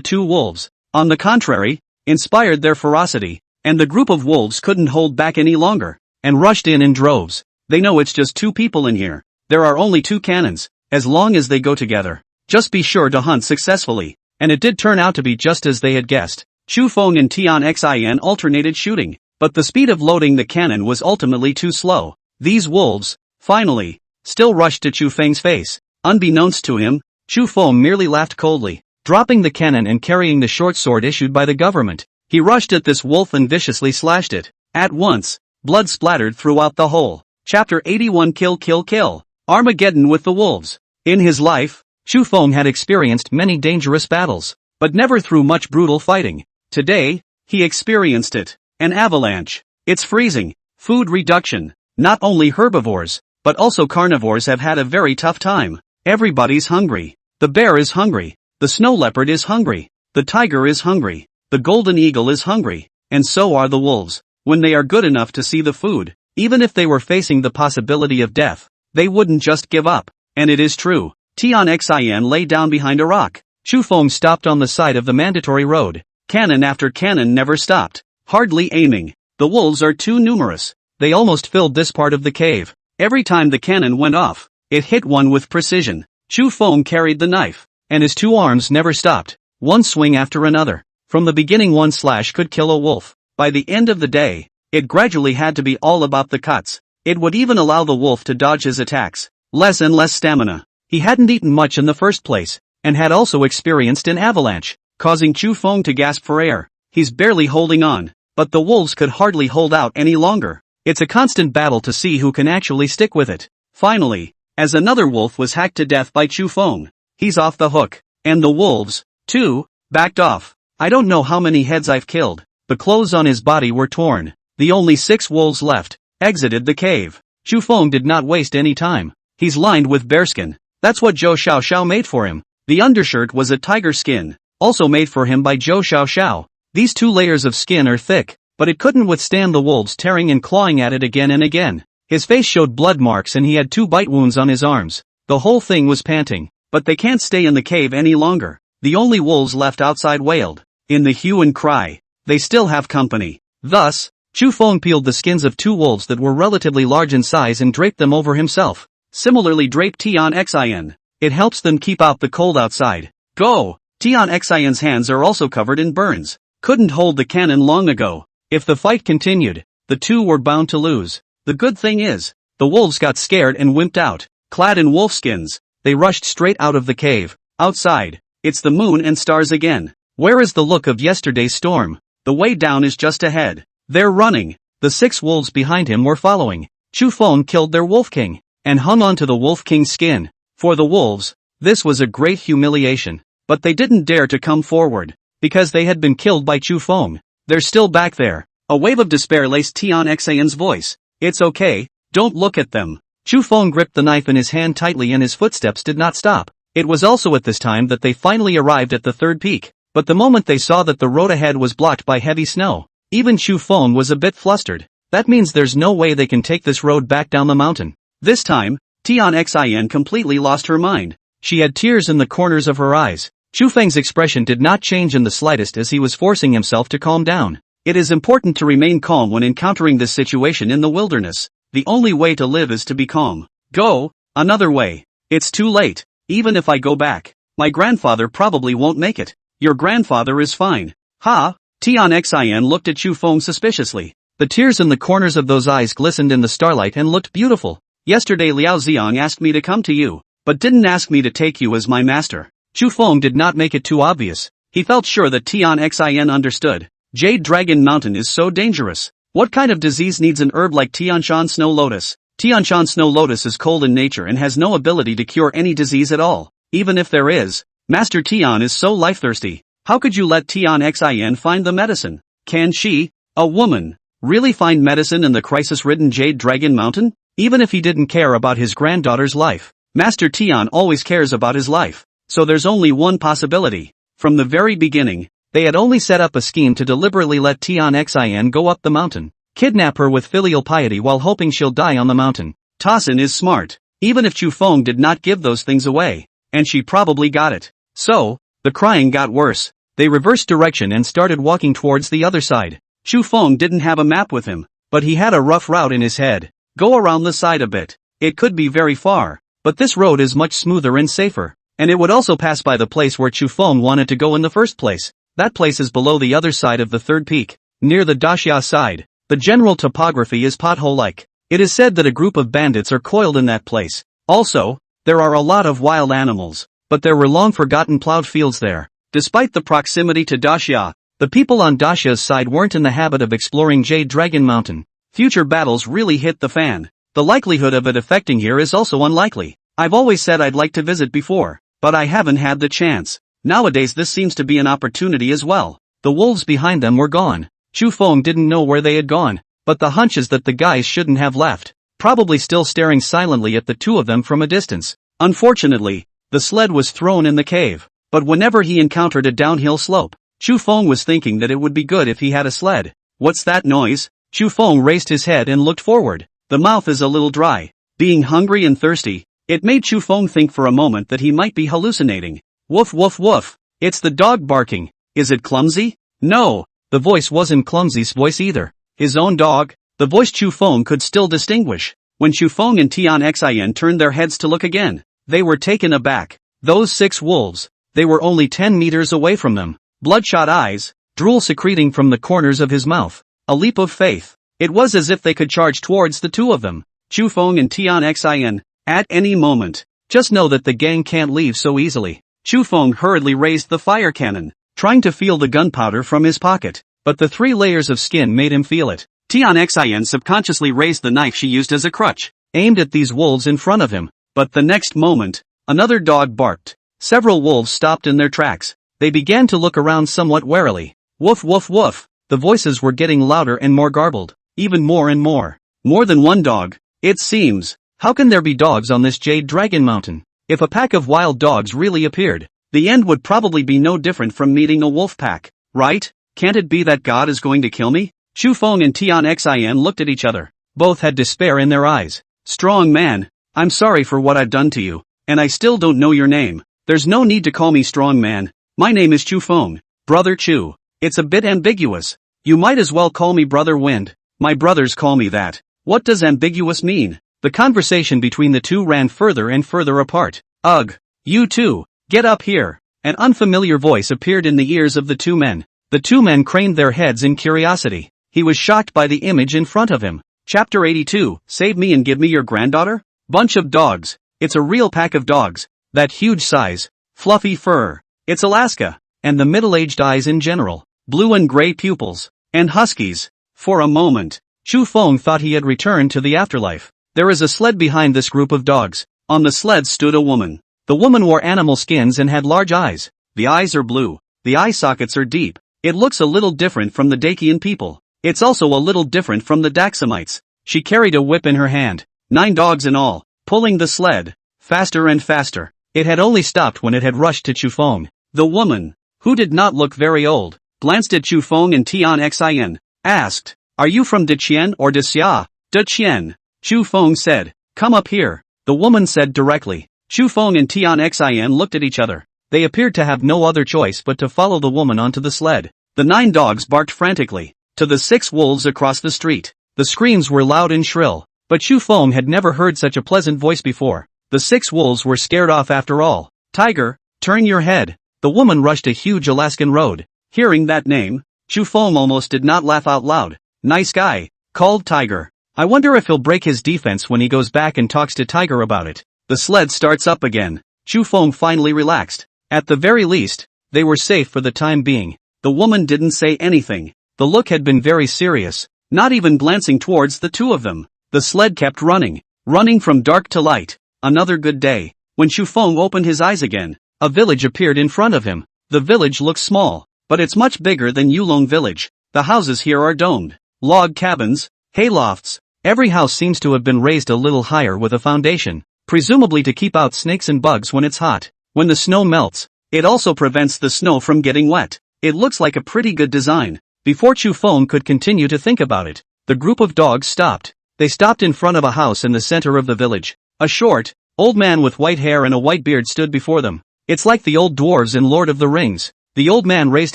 two wolves, on the contrary, inspired their ferocity, and the group of wolves couldn't hold back any longer, and rushed in droves. They know it's just two people in here. There are only two cannons. As long as they go together, just be sure to hunt successfully. And it did turn out to be just as they had guessed. Chu Feng and Tian Xin alternated shooting, but the speed of loading the cannon was ultimately too slow. These wolves, finally, still rushed to Chu Feng's face. Unbeknownst to him, Chu Feng merely laughed coldly, dropping the cannon and carrying the short sword issued by the government. He rushed at this wolf and viciously slashed it. At once, blood splattered throughout the hole. Chapter 81 Kill Kill Kill. Armageddon with the wolves. In his life, Chu Feng had experienced many dangerous battles, but never through much brutal fighting. Today, he experienced it. An avalanche. It's freezing. Food reduction. Not only herbivores, but also carnivores have had a very tough time. Everybody's hungry. The bear is hungry. The snow leopard is hungry. The tiger is hungry. The golden eagle is hungry. And so are the wolves. When they are good enough to see the food, even if they were facing the possibility of death, they wouldn't just give up. And it is true. Tian Xin lay down behind a rock. Chu Feng stopped on the side of the mandatory road. Cannon after cannon never stopped. Hardly aiming. The wolves are too numerous. They almost filled this part of the cave. Every time the cannon went off, it hit one with precision. Chu Feng carried the knife, and his two arms never stopped. One swing after another. From the beginning one slash could kill a wolf. By the end of the day, it gradually had to be all about the cuts. It would even allow the wolf to dodge his attacks. Less and less stamina. He hadn't eaten much in the first place, and had also experienced an avalanche, causing Chu Feng to gasp for air. He's barely holding on, but the wolves could hardly hold out any longer. It's a constant battle to see who can actually stick with it. Finally, as another wolf was hacked to death by Chu Feng, he's off the hook. And the wolves, too, backed off. I don't know how many heads I've killed. The clothes on his body were torn. The only 6 wolves left exited the cave. Chu Feng did not waste any time. He's lined with bearskin. That's what Zhou Xiao Xiao made for him. The undershirt was a tiger skin, also made for him by Zhou Xiao Xiao. These 2 layers of skin are thick, but it couldn't withstand the wolves tearing and clawing at it again and again. His face showed blood marks and he had 2 bite wounds on his arms. The whole thing was panting. But they can't stay in the cave any longer. The only wolves left outside wailed. In the hue and cry. They still have company. Thus, Chu Feng peeled the skins of 2 wolves that were relatively large in size and draped them over himself. Similarly draped Tian Xin. It helps them keep out the cold outside. Go! Tian Xion's hands are also covered in burns. Couldn't hold the cannon long ago. If the fight continued, the 2 were bound to lose. The good thing is, the wolves got scared and wimped out. Clad in wolfskins, they rushed straight out of the cave. Outside, it's the moon and stars again. Where is the look of yesterday's storm? The way down is just ahead. They're running. The 6 wolves behind him were following. Chu Feng killed their wolf king, and hung on to the wolf king's skin. For the wolves, This was a great humiliation. But they didn't dare to come forward, because they had been killed by Chu Feng. They're still back there. A wave of despair laced Tian Xian's voice. It's okay, don't look at them. Chu Feng gripped the knife in his hand tightly and his footsteps did not stop. It was also at this time that they finally arrived at the third peak. But the moment they saw that the road ahead was blocked by heavy snow, even Chu Feng was a bit flustered. That means there's no way they can take this road back down the mountain. This time, Tian Xian completely lost her mind. She had tears in the corners of her eyes. Chu Feng's expression did not change in the slightest as he was forcing himself to calm down. It is important to remain calm when encountering this situation in the wilderness. The only way to live is to be calm. Go, another way. It's too late. Even if I go back, my grandfather probably won't make it. Your grandfather is fine. Ha! Tian Xian looked at Chu Feng suspiciously. The tears in the corners of those eyes glistened in the starlight and looked beautiful. Yesterday Liao Xiang asked me to come to you, but didn't ask me to take you as my master. Chu Feng did not make it too obvious. He felt sure that Tian Xian understood. Jade Dragon Mountain is so dangerous. What kind of disease needs an herb like Tianshan Snow Lotus? Tianshan Snow Lotus is cold in nature and has no ability to cure any disease at all. Even if there is, Master Tian is so life-thirsty. How could you let Tian Xian find the medicine? Can she, a woman, really find medicine in the crisis-ridden Jade Dragon Mountain? Even if he didn't care about his granddaughter's life, Master Tian always cares about his life. So there's only one possibility. From the very beginning, they had only set up a scheme to deliberately let Tian Xian go up the mountain, kidnap her with filial piety while hoping she'll die on the mountain. Tasin is smart, even if Chu Feng did not give those things away, and she probably got it. So, the crying got worse. They reversed direction and started walking towards the other side. Chu Feng didn't have a map with him, but he had a rough route in his head. Go around the side a bit. It could be very far, but this road is much smoother and safer. And it would also pass by the place where Chu Feng wanted to go in the first place. That place is below the other side of the third peak, near the Daxia side. The general topography is pothole-like. It is said that a group of bandits are coiled in that place. Also, there are a lot of wild animals, but there were long-forgotten plowed fields there. Despite the proximity to Daxia, the people on Daxia's side weren't in the habit of exploring Jade Dragon Mountain. Future battles really hit the fan. The likelihood of it affecting here is also unlikely. I've always said I'd like to visit before, but I haven't had the chance. Nowadays this seems to be an opportunity as well. The wolves behind them were gone. Chu Feng didn't know where they had gone, but the hunch is that the guys shouldn't have left, probably still staring silently at the two of them from a distance. Unfortunately, the sled was thrown in the cave, but whenever he encountered a downhill slope, Chu Feng was thinking that it would be good if he had a sled. What's that noise? Chu Feng raised his head and looked forward. The mouth is a little dry. Being hungry and thirsty, it made Chu Feng think for a moment that he might be hallucinating. Woof woof woof. It's the dog barking. Is it Clumsy? No, the voice wasn't Clumsy's voice either. His own dog. The voice Chu Feng could still distinguish. When Chu Feng and Tian Xian turned their heads to look again, they were taken aback. Those 6 wolves. They were only 10 meters away from them. Bloodshot eyes, drool secreting from the corners of his mouth. A leap of faith. It was as if they could charge towards the two of them. Chu Feng and Tian Xian. At any moment. Just know that the gang can't leave so easily. Chu Feng hurriedly raised the fire cannon, trying to feel the gunpowder from his pocket, but the 3 layers of skin made him feel it. Tian Xian subconsciously raised the knife she used as a crutch, aimed at these wolves in front of him, but the next moment, another dog barked. Several wolves stopped in their tracks. They began to look around somewhat warily. Woof woof woof. The voices were getting louder and more garbled, even more and more. More than one dog, it seems. How can there be dogs on this Jade Dragon Mountain? If a pack of wild dogs really appeared, the end would probably be no different from meeting a wolf pack, right? Can't it be that God is going to kill me? Chu Feng and Tian Xian looked at each other. Both had despair in their eyes. Strong man, I'm sorry for what I've done to you, and I still don't know your name. There's no need to call me strong man. My name is Chu Feng, Brother Chu. It's a bit ambiguous. You might as well call me Brother Wind. My brothers call me that. What does ambiguous mean? The conversation between the two ran further and further apart. Ugh, you two, get up here. An unfamiliar voice appeared in the ears of the two men. The two men craned their heads in curiosity. He was shocked by the image in front of him. Chapter 82, Save me and give me your granddaughter? Bunch of dogs. It's a real pack of dogs. That huge size, fluffy fur. It's Alaska. And the middle-aged eyes in general. Blue and gray pupils. And huskies. For a moment, Chu Feng thought he had returned to the afterlife. There is a sled behind this group of dogs. On the sled stood a woman. The woman wore animal skins and had large eyes. The eyes are blue. The eye sockets are deep. It looks a little different from the Dacian people. It's also a little different from the Daxamites. She carried a whip in her hand. 9 dogs in all, pulling the sled, faster and faster. It had only stopped when it had rushed to Chufeng. The woman, who did not look very old, glanced at Chufeng and Tian Xin, asked, "Are you from Deqian or Desia?" "Deqian," Chufeng said. "Come up here," the woman said directly. Chufeng and Tian Xin looked at each other. They appeared to have no other choice but to follow the woman onto the sled. The 9 dogs barked frantically. To the 6 wolves across the street. The screams were loud and shrill. But Chufeng had never heard such a pleasant voice before. The 6 wolves were scared off after all. "Tiger, turn your head." The woman rushed a huge Alaskan road. Hearing that name, Chufeng almost did not laugh out loud. "Nice guy," called Tiger. "I wonder if he'll break his defense when he goes back and talks to Tiger about it." The sled starts up again. Chufeng finally relaxed. At the very least, they were safe for the time being. The woman didn't say anything. The look had been very serious, not even glancing towards the 2 of them. The sled kept running from dark to light. Another good day. When Chufeng opened his eyes again, a village appeared in front of him. The village looks small, but it's much bigger than Yulong village. The houses here are domed, log cabins, haylofts. Every house seems to have been raised a little higher with a foundation, presumably to keep out snakes and bugs when it's hot. When the snow melts, it also prevents the snow from getting wet. It looks like a pretty good design. Before Chufeng could continue to think about it, the group of dogs stopped. They stopped in front of a house in the center of the village. A short, old man with white hair and a white beard stood before them. It's like the old dwarves in Lord of the Rings. The old man raised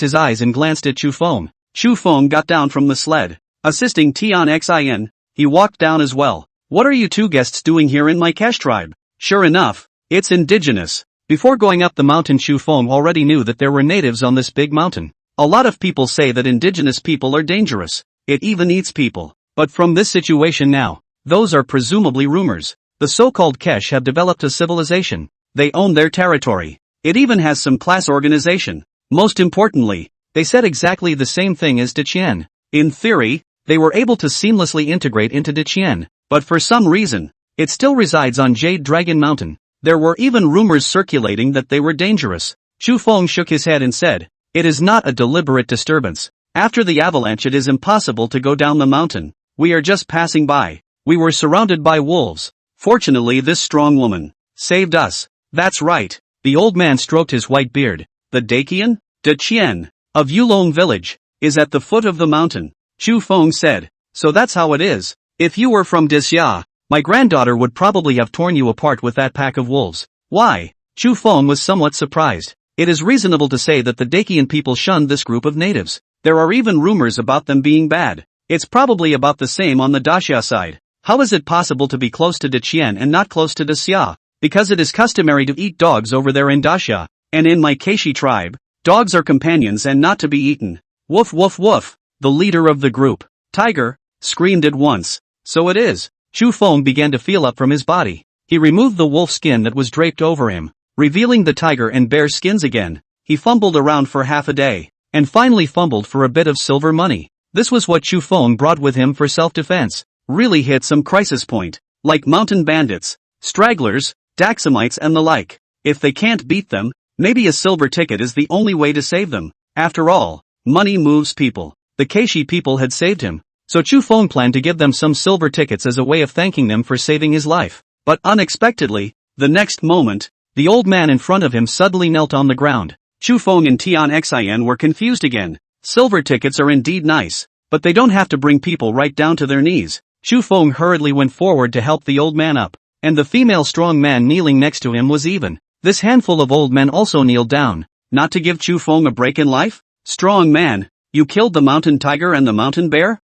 his eyes and glanced at Chufeng. Chufeng got down from the sled. Assisting Tian Xin, he walked down as well. "What are you 2 guests doing here in my cash tribe?" Sure enough, it's indigenous. Before going up the mountain, Chufeng already knew that there were natives on this big mountain. A lot of people say that indigenous people are dangerous. It even eats people. But from this situation now, those are presumably rumors. The so-called Kesh have developed a civilization. They own their territory. It even has some class organization. Most importantly, they said exactly the same thing as Deqian. In theory, they were able to seamlessly integrate into Deqian, but for some reason, it still resides on Jade Dragon Mountain. There were even rumors circulating that they were dangerous. Chufeng shook his head and said, "It is not a deliberate disturbance. After the avalanche it is impossible to go down the mountain. We are just passing by. We were surrounded by wolves. Fortunately this strong woman saved us." "That's right." The old man stroked his white beard. "The Dacian, Deqian, of Yulong village, is at the foot of the mountain," Chufeng said. "So that's how it is. If you were from Desia, my granddaughter would probably have torn you apart with that pack of wolves." "Why?" Chufeng was somewhat surprised. It is reasonable to say that the Dacian people shunned this group of natives. There are even rumors about them being bad. It's probably about the same on the Daxia side. How is it possible to be close to Deqian and not close to Desia? Because it is customary to eat dogs over there in Daxia, and in my Keishi tribe, dogs are companions and not to be eaten. Woof woof woof. The leader of the group, Tiger, screamed at once. "So it is." Chufeng began to feel up from his body. He removed the wolf skin that was draped over him, revealing the tiger and bear skins again. He fumbled around for half a day, and finally fumbled for a bit of silver money. This was what Chufeng brought with him for self-defense. Really hit some crisis point, like mountain bandits, stragglers, Daxamites and the like. If they can't beat them, maybe a silver ticket is the only way to save them. After all, money moves people. The Keishi people had saved him, so Chufeng planned to give them some silver tickets as a way of thanking them for saving his life. But unexpectedly, the next moment, the old man in front of him suddenly knelt on the ground. Chufeng and Tian Xin were confused again. Silver tickets are indeed nice, but they don't have to bring people right down to their knees. Chufeng hurriedly went forward to help the old man up, and the female strong man kneeling next to him was even. This handful of old men also kneeled down, not to give Chufeng a break in life. "Strong man, you killed the mountain tiger and the mountain bear?"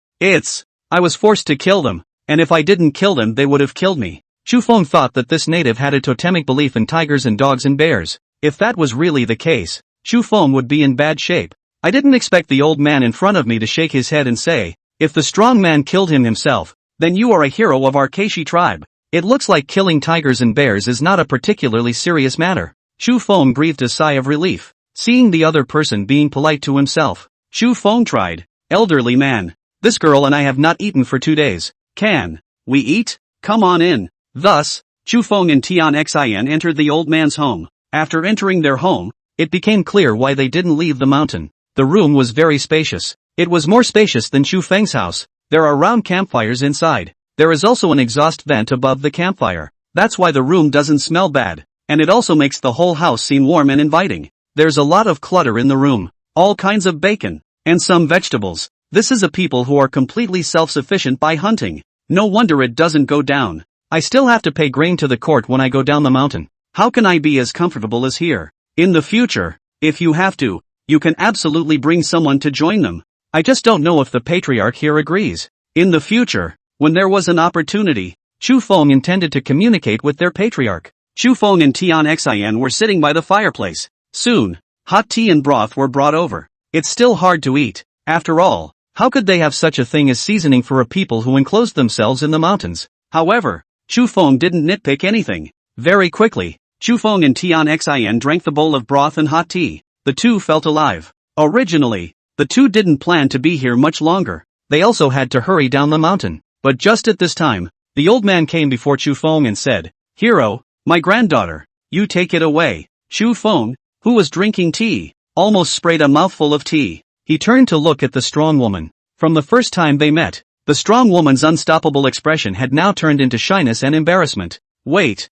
I was forced to kill them, and if I didn't kill them they would have killed me." Chufeng thought that this native had a totemic belief in tigers and dogs and bears. If that was really the case, Chufeng would be in bad shape. I didn't expect the old man in front of me to shake his head and say, "If the strong man killed him himself, then you are a hero of our Keishi tribe." It looks like killing tigers and bears is not a particularly serious matter. Chufeng breathed a sigh of relief, seeing the other person being polite to himself. Chufeng tried, "Elderly man, this girl and I have not eaten for 2 days. Can we eat? Come on in." Thus, Chu Feng and Tian Xin entered the old man's home. After entering their home, it became clear why they didn't leave the mountain. The room was very spacious. It was more spacious than Chu Feng's house. There are round campfires inside. There is also an exhaust vent above the campfire. That's why the room doesn't smell bad. And it also makes the whole house seem warm and inviting. There's a lot of clutter in the room. All kinds of bacon. And some vegetables. This is a people who are completely self-sufficient by hunting. No wonder it doesn't go down. I still have to pay grain to the court when I go down the mountain. How can I be as comfortable as here? In the future, if you have to, you can absolutely bring someone to join them. I just don't know if the patriarch here agrees. In the future, when there was an opportunity, Chu Feng intended to communicate with their patriarch. Chu Feng and Tian Xin were sitting by the fireplace. Soon, hot tea and broth were brought over. It's still hard to eat. After all, how could they have such a thing as seasoning for a people who enclosed themselves in the mountains? However, Chu Feng didn't nitpick anything. Very quickly, Chu Feng and Tian Xin drank the bowl of broth and hot tea. The two felt alive. Originally, the two didn't plan to be here much longer. They also had to hurry down the mountain. But just at this time, the old man came before Chu Feng and said, "Hero, my granddaughter, you take it away." Chu Feng, who was drinking tea, almost sprayed a mouthful of tea. He turned to look at the strong woman. From the first time they met, the strong woman's unstoppable expression had now turned into shyness and embarrassment. Wait,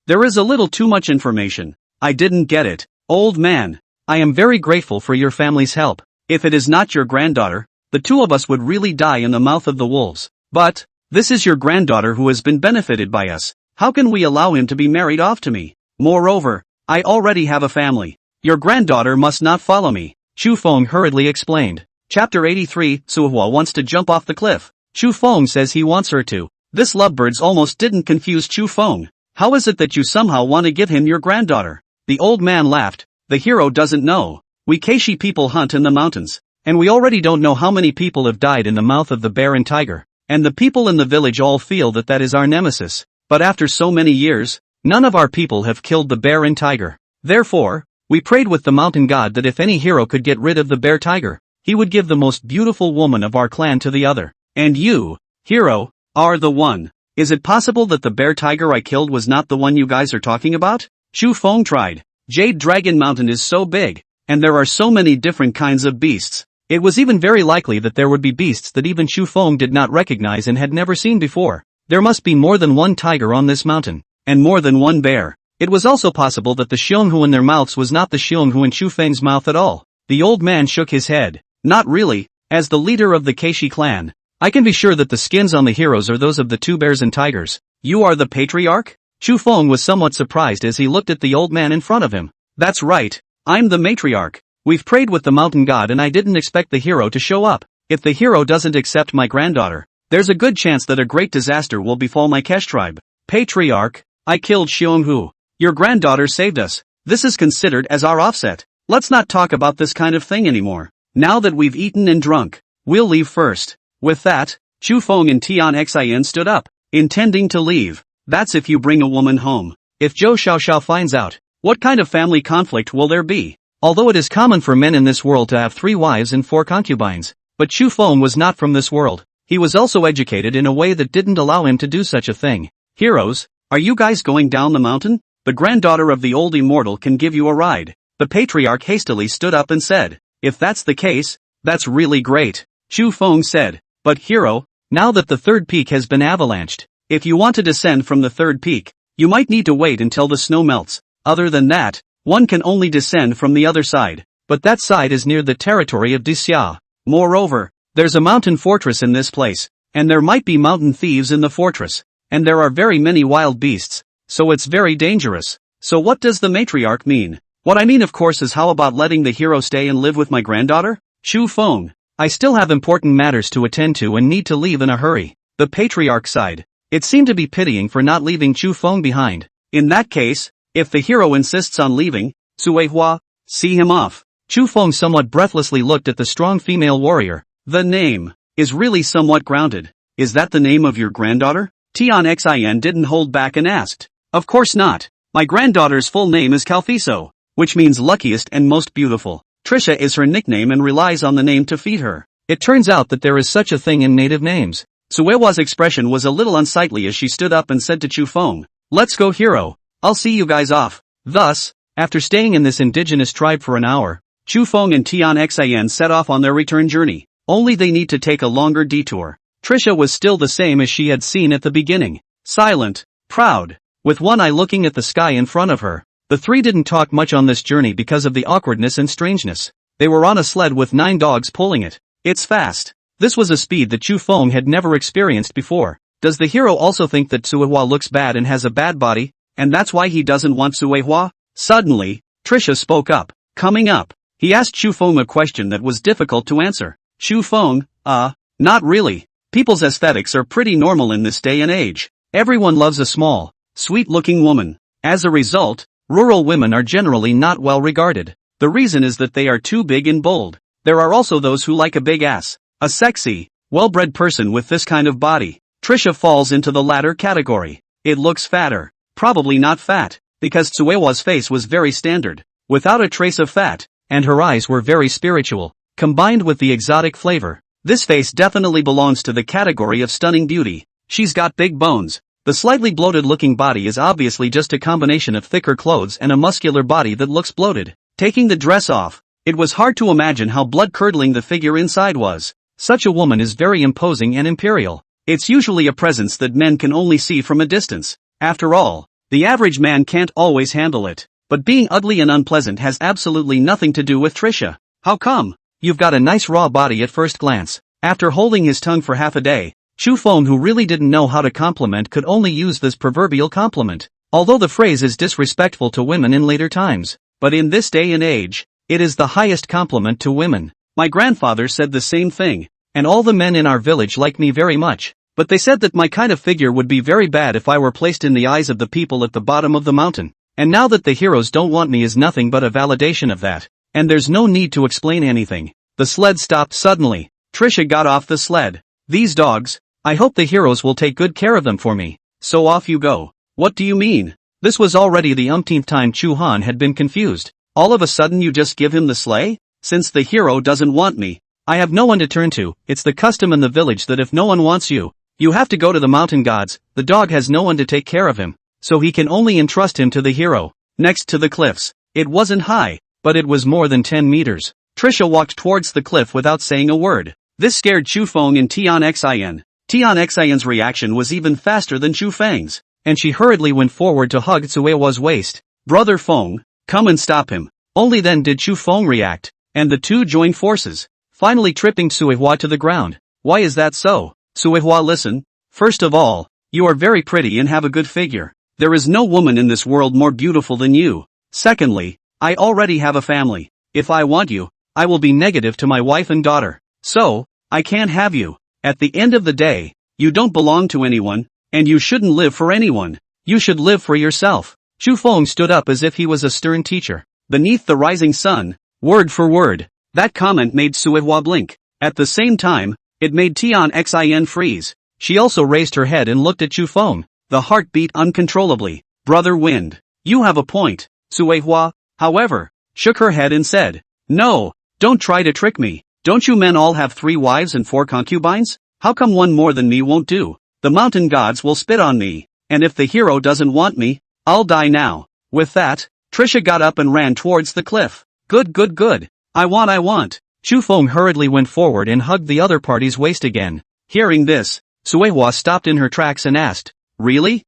there is a little too much information. I didn't get it. Old man, I am very grateful for your family's help. If it is not your granddaughter, the two of us would really die in the mouth of the wolves. But, this is your granddaughter who has been benefited by us. How can we allow him to be married off to me? Moreover, I already have a family. Your granddaughter must not follow me. Chu Feng hurriedly explained. Chapter 83, Suhua wants to jump off the cliff. Chu Feng says he wants her to. This lovebirds almost didn't confuse Chu Feng. How is it that you somehow want to give him your granddaughter? The old man laughed. The hero doesn't know. We Keishi people hunt in the mountains. And we already don't know how many people have died in the mouth of the bear and tiger. And the people in the village all feel that that is our nemesis. But after so many years, none of our people have killed the bear and tiger. Therefore, we prayed with the mountain god that if any hero could get rid of the bear tiger, he would give the most beautiful woman of our clan to the other. And you, hero, are the one. Is it possible that the bear tiger I killed was not the one you guys are talking about? Chu Feng tried. Jade Dragon Mountain is so big, and there are so many different kinds of beasts. It was even very likely that there would be beasts that even Chu Feng did not recognize and had never seen before. There must be more than one tiger on this mountain, and more than one bear. It was also possible that the xionghu in their mouths was not the xionghu in Chu Feng's mouth at all. The old man shook his head. Not really. As the leader of the Keishi clan, I can be sure that the skins on the heroes are those of the two bears and tigers. You are the patriarch? Chu Feng was somewhat surprised as he looked at the old man in front of him. That's right. I'm the matriarch. We've prayed with the mountain god and I didn't expect the hero to show up. If the hero doesn't accept my granddaughter, there's a good chance that a great disaster will befall my Kesh tribe. Patriarch, I killed Xionghu. Your granddaughter saved us. This is considered as our offset. Let's not talk about this kind of thing anymore. Now that we've eaten and drunk, we'll leave first. With that, Chu Feng and Tian Xin stood up, intending to leave. That's if you bring a woman home. If Zhou Xiaoxiao finds out, what kind of family conflict will there be? Although it is common for men in this world to have 3 wives and 4 concubines, but Chu Feng was not from this world. He was also educated in a way that didn't allow him to do such a thing. Heroes, are you guys going down the mountain? The granddaughter of the old immortal can give you a ride. The patriarch hastily stood up and said, if that's the case, that's really great. Chu Feng said, but hero, now that the 3rd peak has been avalanched, if you want to descend from the 3rd peak, you might need to wait until the snow melts. Other than that, one can only descend from the other side, but that side is near the territory of Dixia. Moreover, there's a mountain fortress in this place, and there might be mountain thieves in the fortress, and there are very many wild beasts, so it's very dangerous. So what does the matriarch mean? What I mean of course is how about letting the hero stay and live with my granddaughter? Chu Feng, I still have important matters to attend to and need to leave in a hurry. The patriarch sighed. It seemed to be pitying for not leaving Chu Feng behind. In that case, if the hero insists on leaving, Suehua, see him off. Chu Feng somewhat breathlessly looked at the strong female warrior. The name is really somewhat grounded. Is that the name of your granddaughter? Tian Xin didn't hold back and asked. Of course not. My granddaughter's full name is Calfiso, which means luckiest and most beautiful. Trisha is her nickname and relies on the name to feed her. It turns out that there is such a thing in native names. Suewa's expression was a little unsightly as she stood up and said to Chu Feng, Let's go, hero. I'll see you guys off. Thus, after staying in this indigenous tribe for an hour, Chu Feng and Tian Xian set off on their return journey. Only they need to take a longer detour. Trisha was still the same as she had seen at the beginning. Silent, proud, with one eye looking at the sky in front of her. The three didn't talk much on this journey because of the awkwardness and strangeness. They were on a sled with 9 dogs pulling it. It's fast. This was a speed that Chu Feng had never experienced before. Does the hero also think that Suehua looks bad and has a bad body, and that's why he doesn't want Suehua? Suddenly, Trisha spoke up. Coming up, he asked Chu Feng a question that was difficult to answer. Chu Feng, not really. People's aesthetics are pretty normal in this day and age. Everyone loves a small, sweet-looking woman. As a result, rural women are generally not well regarded. The reason is that they are too big and bold. There are also those who like a big ass. A sexy, well-bred person with this kind of body. Trisha falls into the latter category. It looks fatter. Probably not fat, because Tsuewa's face was very standard, without a trace of fat, and her eyes were very spiritual, combined with the exotic flavor. This face definitely belongs to the category of stunning beauty. She's got big bones. The slightly bloated-looking body is obviously just a combination of thicker clothes and a muscular body that looks bloated. Taking the dress off, it was hard to imagine how blood-curdling the figure inside was. Such a woman is very imposing and imperial. It's usually a presence that men can only see from a distance. After all, the average man can't always handle it. But being ugly and unpleasant has absolutely nothing to do with Trisha. How come? You've got a nice raw body at first glance. After holding his tongue for half a day, Chu Feng, who really didn't know how to compliment, could only use this proverbial compliment. Although the phrase is disrespectful to women in later times, but in this day and age, it is the highest compliment to women. My grandfather said the same thing, and all the men in our village like me very much, but they said that my kind of figure would be very bad if I were placed in the eyes of the people at the bottom of the mountain. And now that the heroes don't want me is nothing but a validation of that. And there's no need to explain anything. The sled stopped suddenly. Trisha got off the sled. These dogs, I hope the heroes will take good care of them for me. So off you go. What do you mean? This was already the umpteenth time Chu Han had been confused. All of a sudden you just give him the sleigh? Since the hero doesn't want me, I have no one to turn to. It's the custom in the village that if no one wants you, you have to go to the mountain gods. The dog has no one to take care of him, so he can only entrust him to the hero. Next to the cliffs. It wasn't high, but it was more than 10 meters. Trisha walked towards the cliff without saying a word. This scared Chu Feng and Tian Xian. Tian Xian's reaction was even faster than Chu Feng's, and she hurriedly went forward to hug Tsuewa's waist. Brother Feng, come and stop him. Only then did Chu Feng react, and the two joined forces, finally tripping Tsuewa to the ground. Why is that so? Tsuewa, listen. First of all, you are very pretty and have a good figure. There is no woman in this world more beautiful than you. Secondly, I already have a family. If I want you, I will be negative to my wife and daughter. So, I can't have you. At the end of the day, you don't belong to anyone, and you shouldn't live for anyone. You should live for yourself. Chu Feng stood up as if he was a stern teacher. Beneath the rising sun, word for word. That comment made Suehua blink. At the same time, it made Tian Xin freeze. She also raised her head and looked at Chu Feng. The heart beat uncontrollably. Brother Wind, you have a point. Suehua, however, shook her head and said, no, don't try to trick me. Don't you men all have 3 wives and 4 concubines? How come one more than me won't do? The mountain gods will spit on me, and if the hero doesn't want me, I'll die now. With that, Trisha got up and ran towards the cliff. Good. I want. Chu Feng hurriedly went forward and hugged the other party's waist again. Hearing this, Suehua stopped in her tracks and asked, Really?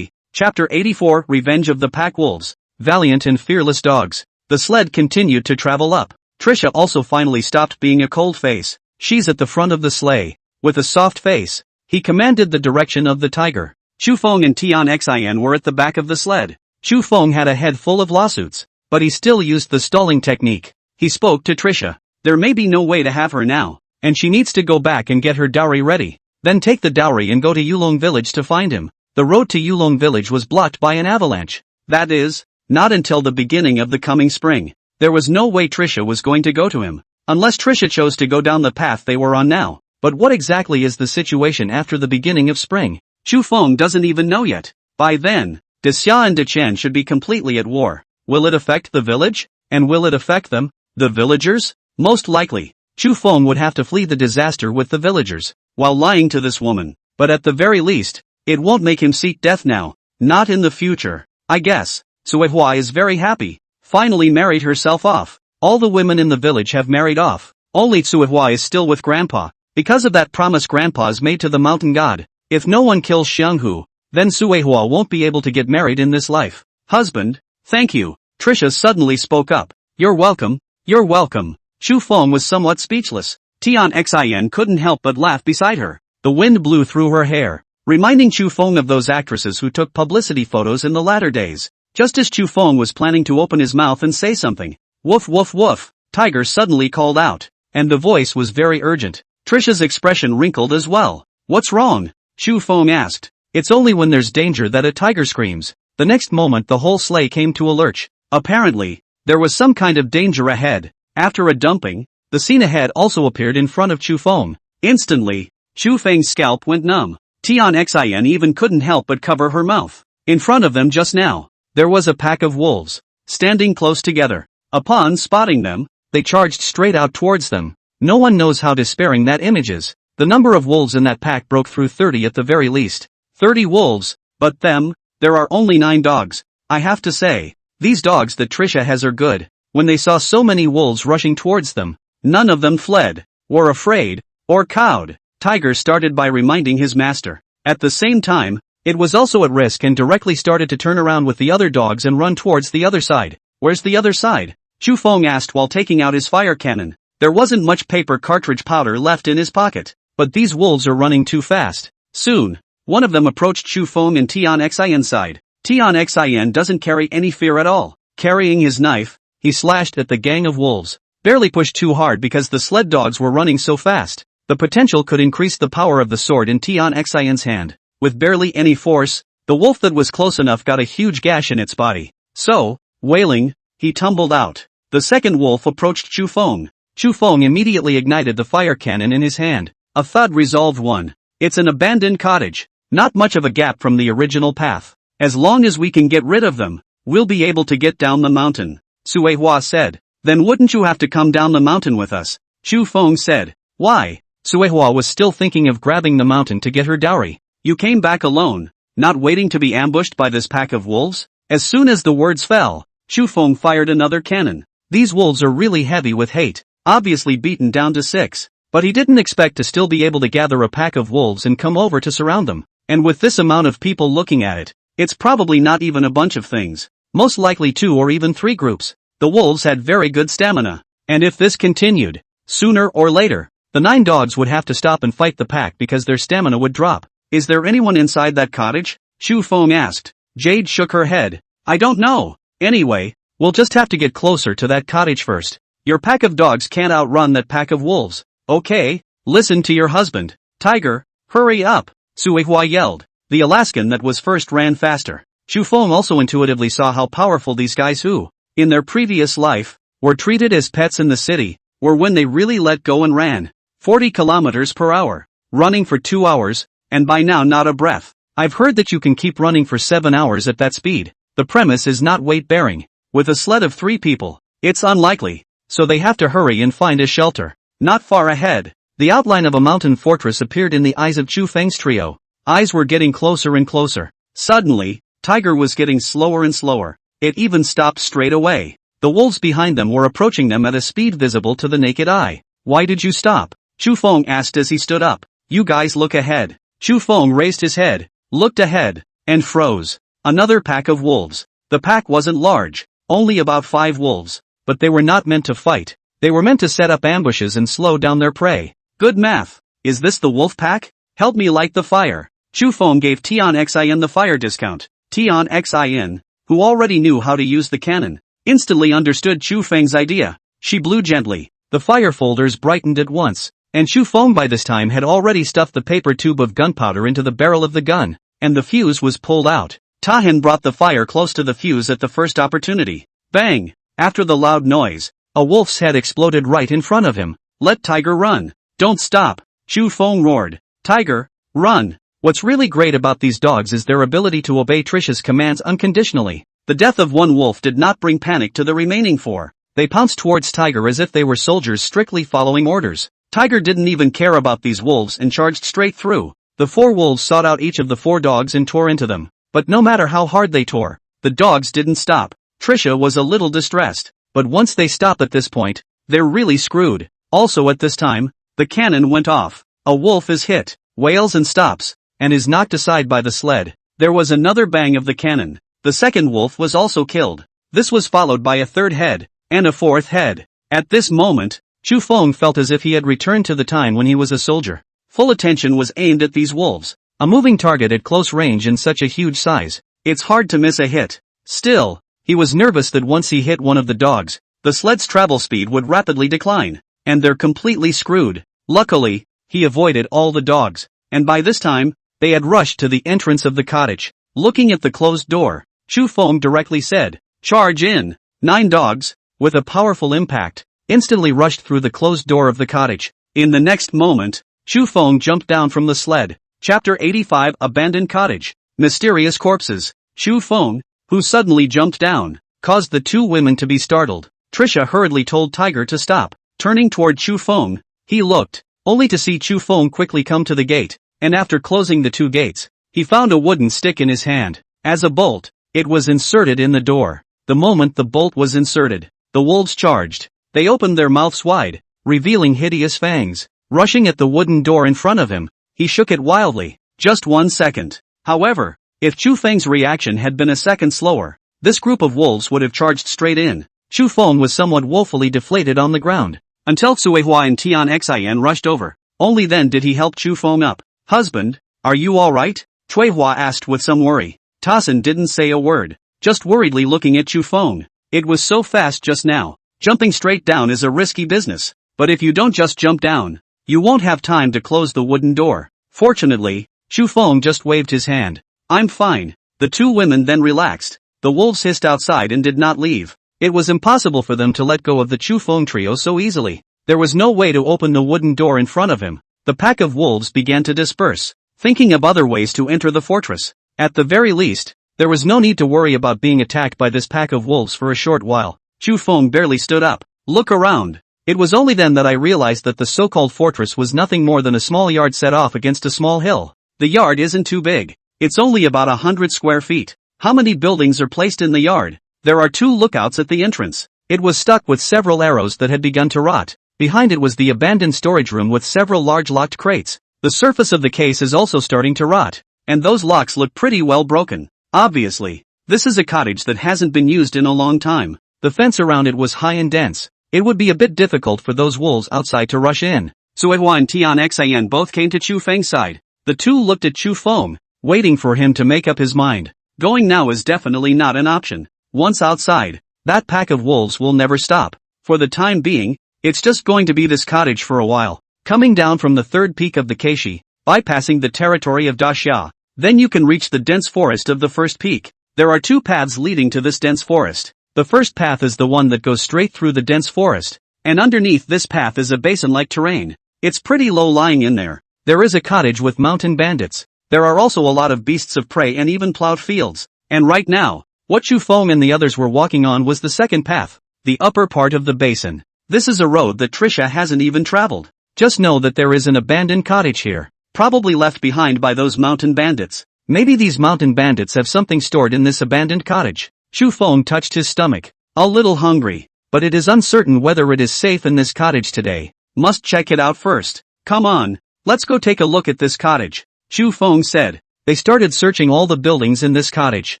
Chapter 84 Revenge of the Pack Wolves. Valiant and fearless dogs. The sled continued to travel up. Trisha also finally stopped being a cold face. She's at the front of the sleigh. With a soft face, he commanded the direction of the tiger. Chu Feng and Tian Xian were at the back of the sled. Chu Feng had a head full of lawsuits, but he still used the stalling technique. He spoke to Trisha. There may be no way to have her now, and she needs to go back and get her dowry ready. Then take the dowry and go to Yulong village to find him. The road to Yulong village was blocked by an avalanche. That is, not until the beginning of the coming spring. There was no way Trisha was going to go to him, unless Trisha chose to go down the path they were on now. But what exactly is the situation after the beginning of spring? Chu Feng doesn't even know yet. By then, Xia and Chen should be completely at war. Will it affect the village? And will it affect them, the villagers? Most likely, Chu Feng would have to flee the disaster with the villagers, while lying to this woman. But at the very least, it won't make him seek death now. Not in the future, I guess. Suehua is very happy. Finally married herself off. All the women in the village have married off. Only Suehua is still with grandpa. Because of that promise grandpa's made to the mountain god. If no one kills Xianghu, then Suehua won't be able to get married in this life. Husband, thank you. Trisha suddenly spoke up. You're welcome. You're welcome. Chu Feng was somewhat speechless. Tian Xin couldn't help but laugh beside her. The wind blew through her hair, reminding Chu Feng of those actresses who took publicity photos in the latter days. Just as Chu Feng was planning to open his mouth and say something, woof woof woof, Tiger suddenly called out, and the voice was very urgent. Trisha's expression wrinkled as well. What's wrong? Chu Feng asked. It's only when there's danger that a tiger screams. The next moment the whole sleigh came to a lurch. Apparently, there was some kind of danger ahead. After a dumping, the scene ahead also appeared in front of Chu Feng. Instantly, Chu Feng's scalp went numb. Tian Xin even couldn't help but cover her mouth. In front of them just now, there was a pack of wolves, standing close together. Upon spotting them, they charged straight out towards them. No one knows how despairing that image is. The number of wolves in that pack broke through 30 at the very least. 30 wolves, but there are only 9 dogs. I have to say, these dogs that Trisha has are good. When they saw so many wolves rushing towards them, none of them fled, were afraid, or cowed. Tiger started by reminding his master. At the same time, it was also at risk and directly started to turn around with the other dogs and run towards the other side. Where's the other side? Chu Feng asked while taking out his fire cannon. There wasn't much paper cartridge powder left in his pocket, but these wolves are running too fast. Soon, one of them approached Chu Feng and Tian Xin's side. Tian Xin doesn't carry any fear at all. Carrying his knife, he slashed at the gang of wolves. Barely pushed too hard because the sled dogs were running so fast. The potential could increase the power of the sword in Tian Xin's hand. With barely any force, the wolf that was close enough got a huge gash in its body. So, wailing, he tumbled out. The second wolf approached Chu Feng. Chu Feng immediately ignited the fire cannon in his hand. A thud resolved one. It's an abandoned cottage. Not much of a gap from the original path. As long as we can get rid of them, we'll be able to get down the mountain. Suehua said. Then wouldn't you have to come down the mountain with us? Chu Feng said. Why? Suehua was still thinking of grabbing the mountain to get her dowry. You came back alone, not waiting to be ambushed by this pack of wolves? As soon as the words fell, Chu Feng fired another cannon. These wolves are really heavy with hate, obviously beaten down to 6. But he didn't expect to still be able to gather a pack of wolves and come over to surround them. And with this amount of people looking at it, it's probably not even a bunch of things. Most likely 2 or even 3 groups. The wolves had very good stamina. And if this continued, sooner or later, the 9 dogs would have to stop and fight the pack because their stamina would drop. Is there anyone inside that cottage? Chu Feng asked. Jade shook her head. I don't know. Anyway, we'll just have to get closer to that cottage first. Your pack of dogs can't outrun that pack of wolves. Okay, listen to your husband. Tiger, hurry up, Suehua yelled. The Alaskan that was first ran faster. Chu Feng also intuitively saw how powerful these guys who, in their previous life, were treated as pets in the city, were when they really let go and ran. 40 kilometers per hour, running for 2 hours, and by now not a breath. I've heard that you can keep running for 7 hours at that speed. The premise is not weight-bearing. With a sled of 3 people, it's unlikely, so they have to hurry and find a shelter. Not far ahead, the outline of a mountain fortress appeared in the eyes of Chu Feng's trio. Eyes were getting closer and closer. Suddenly, Tiger was getting slower and slower. It even stopped straight away. The wolves behind them were approaching them at a speed visible to the naked eye. Why did you stop? Chu Feng asked as he stood up. You guys look ahead. Chu Feng raised his head, looked ahead, and froze. Another pack of wolves. The pack wasn't large, only about 5 wolves, but they were not meant to fight. They were meant to set up ambushes and slow down their prey. Good math. Is this the wolf pack? Help me light the fire. Chu Feng gave Tian Xin the fire discount. Tian Xin, who already knew how to use the cannon, instantly understood Chu Feng's idea. She blew gently. The fire folders brightened at once, and Chu Feng by this time had already stuffed the paper tube of gunpowder into the barrel of the gun, and the fuse was pulled out. Tahin brought the fire close to the fuse at the first opportunity. Bang! After the loud noise, a wolf's head exploded right in front of him. Let Tiger run. Don't stop. Chu Feng roared. Tiger, run. What's really great about these dogs is their ability to obey Trisha's commands unconditionally. The death of one wolf did not bring panic to the remaining 4. They pounced towards Tiger as if they were soldiers strictly following orders. Tiger didn't even care about these wolves and charged straight through. The 4 wolves sought out each of the 4 dogs and tore into them. But no matter how hard they tore, the dogs didn't stop. Trisha was a little distressed, but once they stop at this point, they're really screwed. Also at this time, the cannon went off. A wolf is hit, wails and stops, and is knocked aside by the sled. There was another bang of the cannon. The second wolf was also killed. This was followed by a third head, and a fourth head. At this moment, Chu Feng felt as if he had returned to the time when he was a soldier. Full attention was aimed at these wolves. A moving target at close range in such a huge size. It's hard to miss a hit. Still, he was nervous that once he hit one of the dogs, the sled's travel speed would rapidly decline, and they're completely screwed. Luckily, he avoided all the dogs, and by this time, they had rushed to the entrance of the cottage. Looking at the closed door, Chu Feng directly said, "Charge in!" 9 dogs, with a powerful impact, instantly rushed through the closed door of the cottage. In the next moment, Chu Feng jumped down from the sled. Chapter 85 Abandoned Cottage. Mysterious Corpses. Chu Feng, who suddenly jumped down, caused the 2 women to be startled. Trisha hurriedly told Tiger to stop. Turning toward Chu Feng, he looked, only to see Chu Feng quickly come to the gate, and after closing the 2 gates, he found a wooden stick in his hand. As a bolt, it was inserted in the door. The moment the bolt was inserted, the wolves charged. They opened their mouths wide, revealing hideous fangs. Rushing at the wooden door in front of him, he shook it wildly. Just 1 second. However, if Chu Feng's reaction had been a second slower, this group of wolves would have charged straight in. Chu Feng was somewhat woefully deflated on the ground, until Cuihua and Tian Xin rushed over. Only then did he help Chu Feng up. "Husband, are you alright?" Cuihua asked with some worry. Tassen didn't say a word, just worriedly looking at Chu Feng. It was so fast just now. Jumping straight down is a risky business, but if you don't just jump down, you won't have time to close the wooden door. Fortunately, Chu Feng just waved his hand. "I'm fine." The 2 women then relaxed. The wolves hissed outside and did not leave. It was impossible for them to let go of the Chu Feng trio so easily. There was no way to open the wooden door in front of him. The pack of wolves began to disperse, thinking of other ways to enter the fortress. At the very least, there was no need to worry about being attacked by this pack of wolves for a short while. Chu Feng barely stood up. "Look around." It was only then that I realized that the so-called fortress was nothing more than a small yard set off against a small hill. The yard isn't too big. It's only about 100 square feet. How many buildings are placed in the yard? There are 2 lookouts at the entrance. It was stuck with several arrows that had begun to rot. Behind it was the abandoned storage room with several large locked crates. The surface of the case is also starting to rot, and those locks look pretty well broken. Obviously, this is a cottage that hasn't been used in a long time. The fence around it was high and dense. It would be a bit difficult for those wolves outside to rush in. Cuihua and Tian Xin both came to Chu Feng's side. The 2 looked at Chu Feng, waiting for him to make up his mind. Going now is definitely not an option. Once outside, that pack of wolves will never stop. For the time being, it's just going to be this cottage for a while. Coming down from the 3rd peak of the Keishi, bypassing the territory of Daxia, then you can reach the dense forest of the 1st peak. There are 2 paths leading to this dense forest. The first path is the one that goes straight through the dense forest, and underneath this path is a basin-like terrain. It's pretty low-lying in there. There is a cottage with mountain bandits. There are also a lot of beasts of prey and even plowed fields. And right now, what Chu Feng and the others were walking on was the second path, the upper part of the basin. This is a road that Trisha hasn't even traveled. Just know that there is an abandoned cottage here, probably left behind by those mountain bandits. Maybe these mountain bandits have something stored in this abandoned cottage. Chu Feng touched his stomach. A little hungry, but it is uncertain whether it is safe in this cottage today. Must check it out first. Come on, let's go take a look at this cottage, Chu Feng said. They started searching all the buildings in this cottage.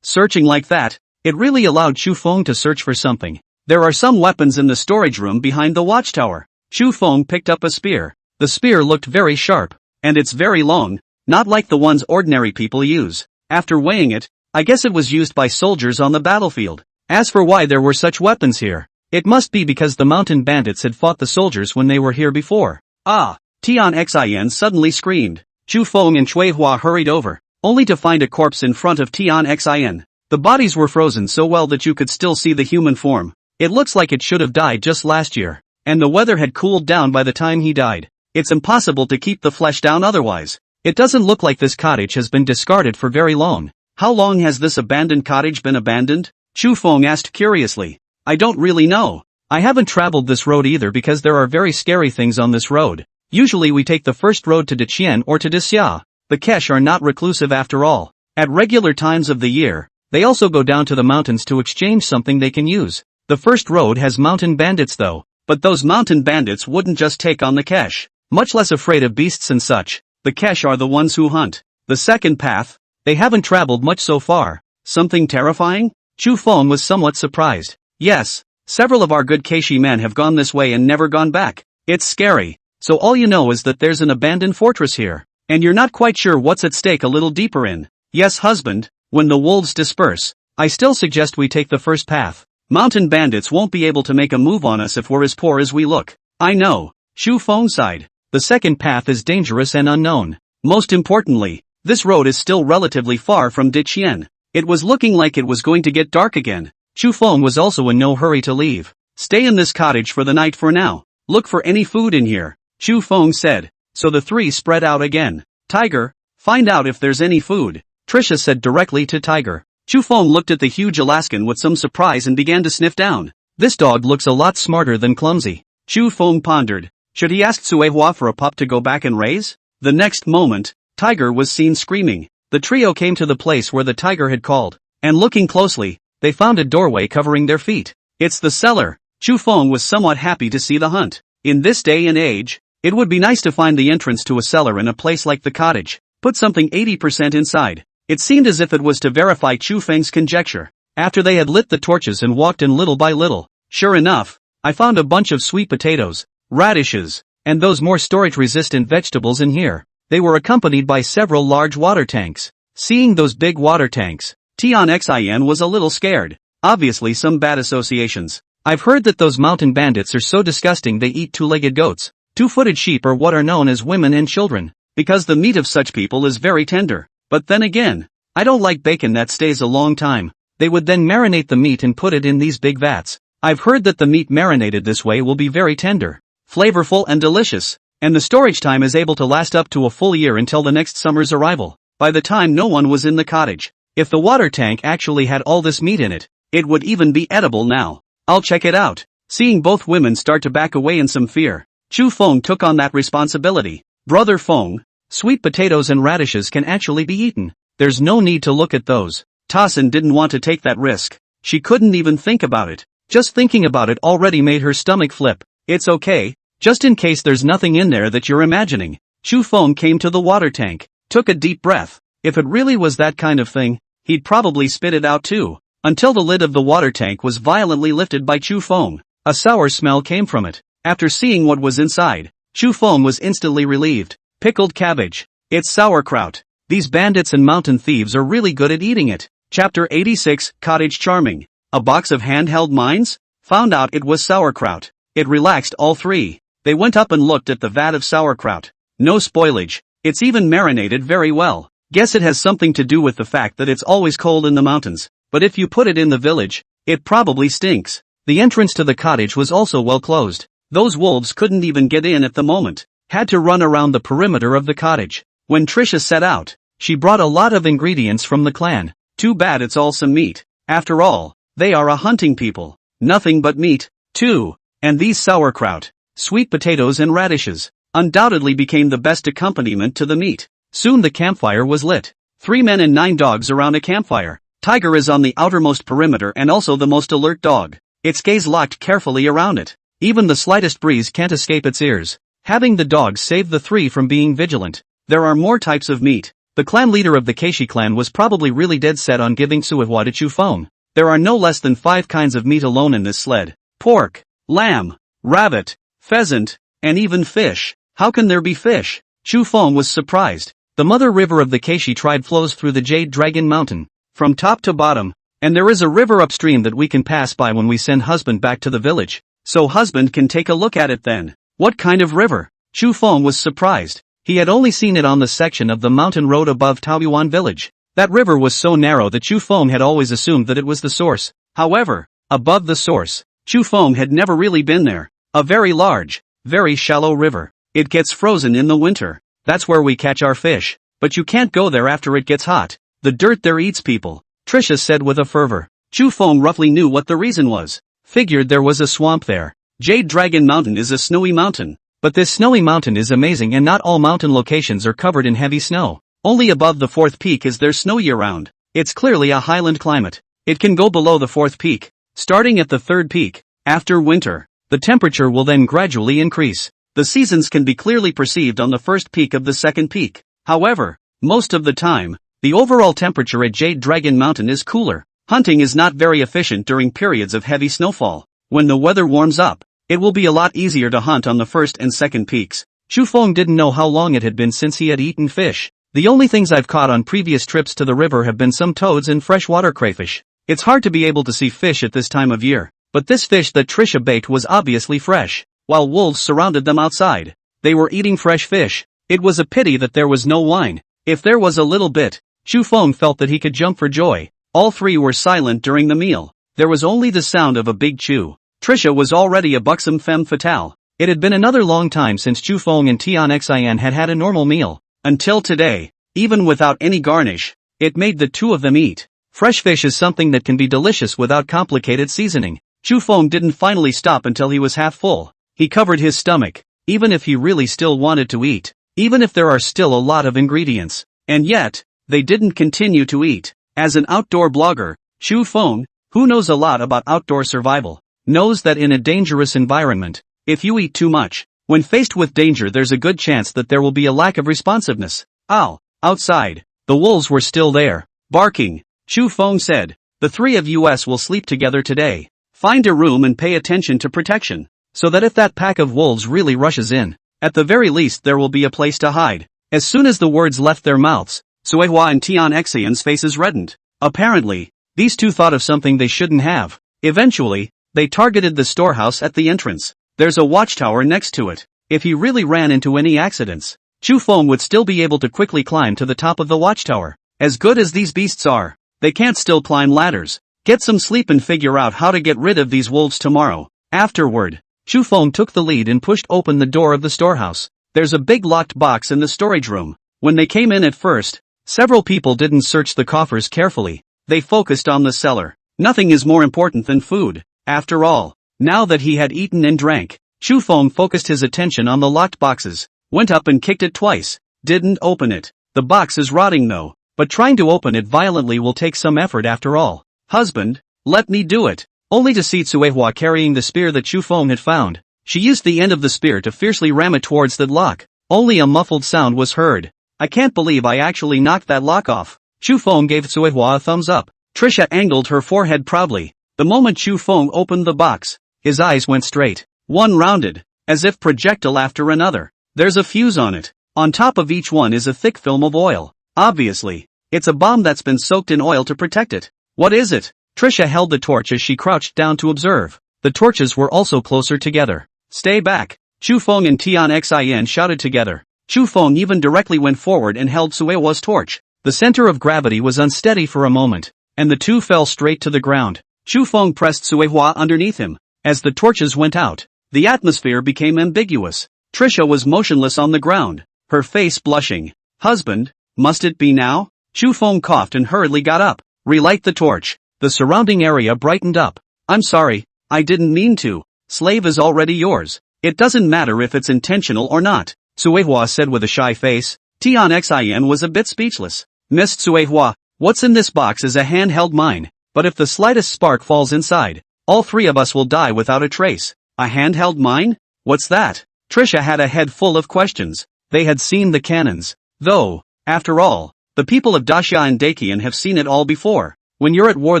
Searching like that, it really allowed Chu Feng to search for something. There are some weapons in the storage room behind the watchtower. Chu Feng picked up a spear. The spear looked very sharp, and it's very long, not like the ones ordinary people use. After weighing it, I guess it was used by soldiers on the battlefield. As for why there were such weapons here, it must be because the mountain bandits had fought the soldiers when they were here before. Ah! Tian Xin suddenly screamed. Chu Feng and Cuihua hurried over, only to find a corpse in front of Tian Xin. The bodies were frozen so well that you could still see the human form. It looks like it should have died just last year, and the weather had cooled down by the time he died. It's impossible to keep the flesh down otherwise. It doesn't look like this cottage has been discarded for very long. How long has this abandoned cottage been abandoned? Chu Feng asked curiously. I don't really know. I haven't traveled this road either because there are very scary things on this road. Usually we take the first road to Deqian or to Dixia. The Kesh are not reclusive after all. At regular times of the year, they also go down to the mountains to exchange something they can use. The first road has mountain bandits though, but those mountain bandits wouldn't just take on the Kesh. Much less afraid of beasts and such, the Kesh are the ones who hunt. The second path, they haven't traveled much so far. Something terrifying? Chu Feng was somewhat surprised. Yes, several of our good Keishi men have gone this way and never gone back. It's scary. So all you know is that there's an abandoned fortress here, and you're not quite sure what's at stake a little deeper in. Yes, husband, when the wolves disperse, I still suggest we take the first path. Mountain bandits won't be able to make a move on us if we're as poor as we look. I know. Chu Feng sighed. The second path is dangerous and unknown. Most importantly, this road is still relatively far from Diqian. It was looking like it was going to get dark again. Chu Feng was also in no hurry to leave. Stay in this cottage for the night for now. Look for any food in here, Chu Feng said. So the three spread out again. Tiger, find out if there's any food, Trisha said directly to Tiger. Chu Feng looked at the huge Alaskan with some surprise and began to sniff down. This dog looks a lot smarter than clumsy. Chu Feng pondered. Should he ask Suehua for a pup to go back and raise? The next moment, Tiger was seen screaming. The trio came to the place where the tiger had called, and looking closely, they found a doorway covering their feet. It's the cellar. Chu Feng was somewhat happy to see the hunt. In this day and age, it would be nice to find the entrance to a cellar in a place like the cottage. Put something 80% inside. It seemed as if it was to verify Chu Feng's conjecture. After they had lit the torches and walked in little by little, sure enough, I found a bunch of sweet potatoes, radishes, and those more storage-resistant vegetables in here. They were accompanied by several large water tanks. Seeing those big water tanks, Tian Xin was a little scared. Obviously some bad associations. I've heard that those mountain bandits are so disgusting they eat two-legged goats. Two-footed sheep are what are known as women and children, because the meat of such people is very tender. But then again, I don't like bacon that stays a long time. They would then marinate the meat and put it in these big vats. I've heard that the meat marinated this way will be very tender, flavorful and delicious, and the storage time is able to last up to a full year until the next summer's arrival. By the time no one was in the cottage, if the water tank actually had all this meat in it, it would even be edible now. I'll check it out. Seeing both women start to back away in some fear, Chu Feng took on that responsibility. Brother Feng, sweet potatoes and radishes can actually be eaten. There's no need to look at those. Tassen didn't want to take that risk. She couldn't even think about it. Just thinking about it already made her stomach flip. It's okay, just in case there's nothing in there that you're imagining. Chu Feng came to the water tank, took a deep breath. If it really was that kind of thing, he'd probably spit it out too. Until the lid of the water tank was violently lifted by Chu Feng. A sour smell came from it. After seeing what was inside, Chu Feng was instantly relieved. Pickled cabbage. It's sauerkraut. These bandits and mountain thieves are really good at eating it. Chapter 86, Cottage Charming. A box of handheld mines? Found out it was sauerkraut. It relaxed all three. They went up and looked at the vat of sauerkraut. No spoilage. It's even marinated very well. Guess it has something to do with the fact that it's always cold in the mountains. But if you put it in the village, it probably stinks. The entrance to the cottage was also well closed. Those wolves couldn't even get in at the moment. Had to run around the perimeter of the cottage. When Trisha set out, she brought a lot of ingredients from the clan. Too bad it's all some meat. After all, they are a hunting people. Nothing but meat, too. And these sauerkraut, sweet potatoes and radishes, undoubtedly became the best accompaniment to the meat. Soon the campfire was lit. 3 men and 9 dogs around a campfire. Tiger is on the outermost perimeter and also the most alert dog. Its gaze locked carefully around it. Even the slightest breeze can't escape its ears. Having the dogs saved the 3 from being vigilant. There are more types of meat. The clan leader of the Keishi clan was probably really dead set on giving Suehua to Chu Feng. There are no less than 5 kinds of meat alone in this sled. Pork, lamb, rabbit, pheasant, and even fish. How can there be fish? Chu Feng was surprised. The mother river of the Keishi tribe flows through the Jade Dragon Mountain, from top to bottom, and there is a river upstream that we can pass by when we send husband back to the village. So husband can take a look at it then. What kind of river? Chu Feng was surprised. He had only seen it on the section of the mountain road above Taoyuan village. That river was so narrow that Chu Feng had always assumed that it was the source. However, above the source, Chu Feng had never really been there. A very large, very shallow river. It gets frozen in the winter. That's where we catch our fish. But you can't go there after it gets hot. The dirt there eats people, Trisha said with a fervor. Chu Feng roughly knew what the reason was. Figured there was a swamp there. Jade Dragon Mountain is a snowy mountain. But this snowy mountain is amazing and not all mountain locations are covered in heavy snow. Only above the fourth peak is there snow year-round. It's clearly a highland climate. It can go below the fourth peak. Starting at the third peak, after winter, the temperature will then gradually increase. The seasons can be clearly perceived on the first peak of the second peak. However, most of the time, the overall temperature at Jade Dragon Mountain is cooler. Hunting is not very efficient during periods of heavy snowfall. When the weather warms up, it will be a lot easier to hunt on the first and second peaks. Chu Feng didn't know how long it had been since he had eaten fish. The only things I've caught on previous trips to the river have been some toads and freshwater crayfish. It's hard to be able to see fish at this time of year, but this fish that Trisha baked was obviously fresh. While wolves surrounded them outside, they were eating fresh fish. It was a pity that there was no wine. If there was a little bit, Chu Feng felt that he could jump for joy. All three were silent during the meal. There was only the sound of a big chew. Trisha was already a buxom femme fatale. It had been another long time since Chu Feng and Tian Xian had had a normal meal. Until today, even without any garnish, it made the two of them eat. Fresh fish is something that can be delicious without complicated seasoning. Chu Feng didn't finally stop until he was half full. He covered his stomach, even if he really still wanted to eat, even if there are still a lot of ingredients. And yet, they didn't continue to eat. As an outdoor blogger, Chu Feng, who knows a lot about outdoor survival, knows that in a dangerous environment, if you eat too much, when faced with danger there's a good chance that there will be a lack of responsiveness. Ow! Outside, the wolves were still there, barking. Chu Feng said, "The three of us will sleep together today. Find a room and pay attention to protection, so that if that pack of wolves really rushes in, at the very least there will be a place to hide." As soon as the words left their mouths, Suehua and Tian Xian's faces reddened. Apparently, these two thought of something they shouldn't have. Eventually, they targeted the storehouse at the entrance. There's a watchtower next to it. If he really ran into any accidents, Chu Feng would still be able to quickly climb to the top of the watchtower. As good as these beasts are, they can't still climb ladders. Get some sleep and figure out how to get rid of these wolves tomorrow. Afterward, Chu Feng took the lead and pushed open the door of the storehouse. There's a big locked box in the storage room. When they came in at first, several people didn't search the coffers carefully. They focused on the cellar. Nothing is more important than food. After all, now that he had eaten and drank, Chu Feng focused his attention on the locked boxes, went up and kicked it twice. Didn't open it. The box is rotting though, but trying to open it violently will take some effort after all. "Husband, let me do it." Only to see Tsuehua carrying the spear that Chu Feng had found. She used the end of the spear to fiercely ram it towards the lock. Only a muffled sound was heard. "I can't believe I actually knocked that lock off." Chu Feng gave Tsuehua a thumbs up. Trisha angled her forehead proudly. The moment Chu Feng opened the box, his eyes went straight. One rounded, as if projectile after another. There's a fuse on it. On top of each one is a thick film of oil. Obviously, it's a bomb that's been soaked in oil to protect it. "What is it?" Trisha held the torch as she crouched down to observe. The torches were also closer together. "Stay back!" Chu Feng and Tian Xian shouted together. Chu Feng even directly went forward and held Suewa's torch. The center of gravity was unsteady for a moment, and the two fell straight to the ground. Chu Feng pressed Suehua underneath him. As the torches went out, the atmosphere became ambiguous. Trisha was motionless on the ground, her face blushing. "Husband, must it be now?" Chu Feng coughed and hurriedly got up. "Relight the torch." The surrounding area brightened up. "I'm sorry, I didn't mean to. Slave is already yours. It doesn't matter if it's intentional or not," Suehua said with a shy face. Tian Xian was a bit speechless. "Miss Suehua, what's in this box is a handheld mine, but if the slightest spark falls inside, all three of us will die without a trace." "A handheld mine? What's that?" Trisha had a head full of questions. They had seen the cannons. Though, after all, the people of Daxia and Dakian have seen it all before. When you're at war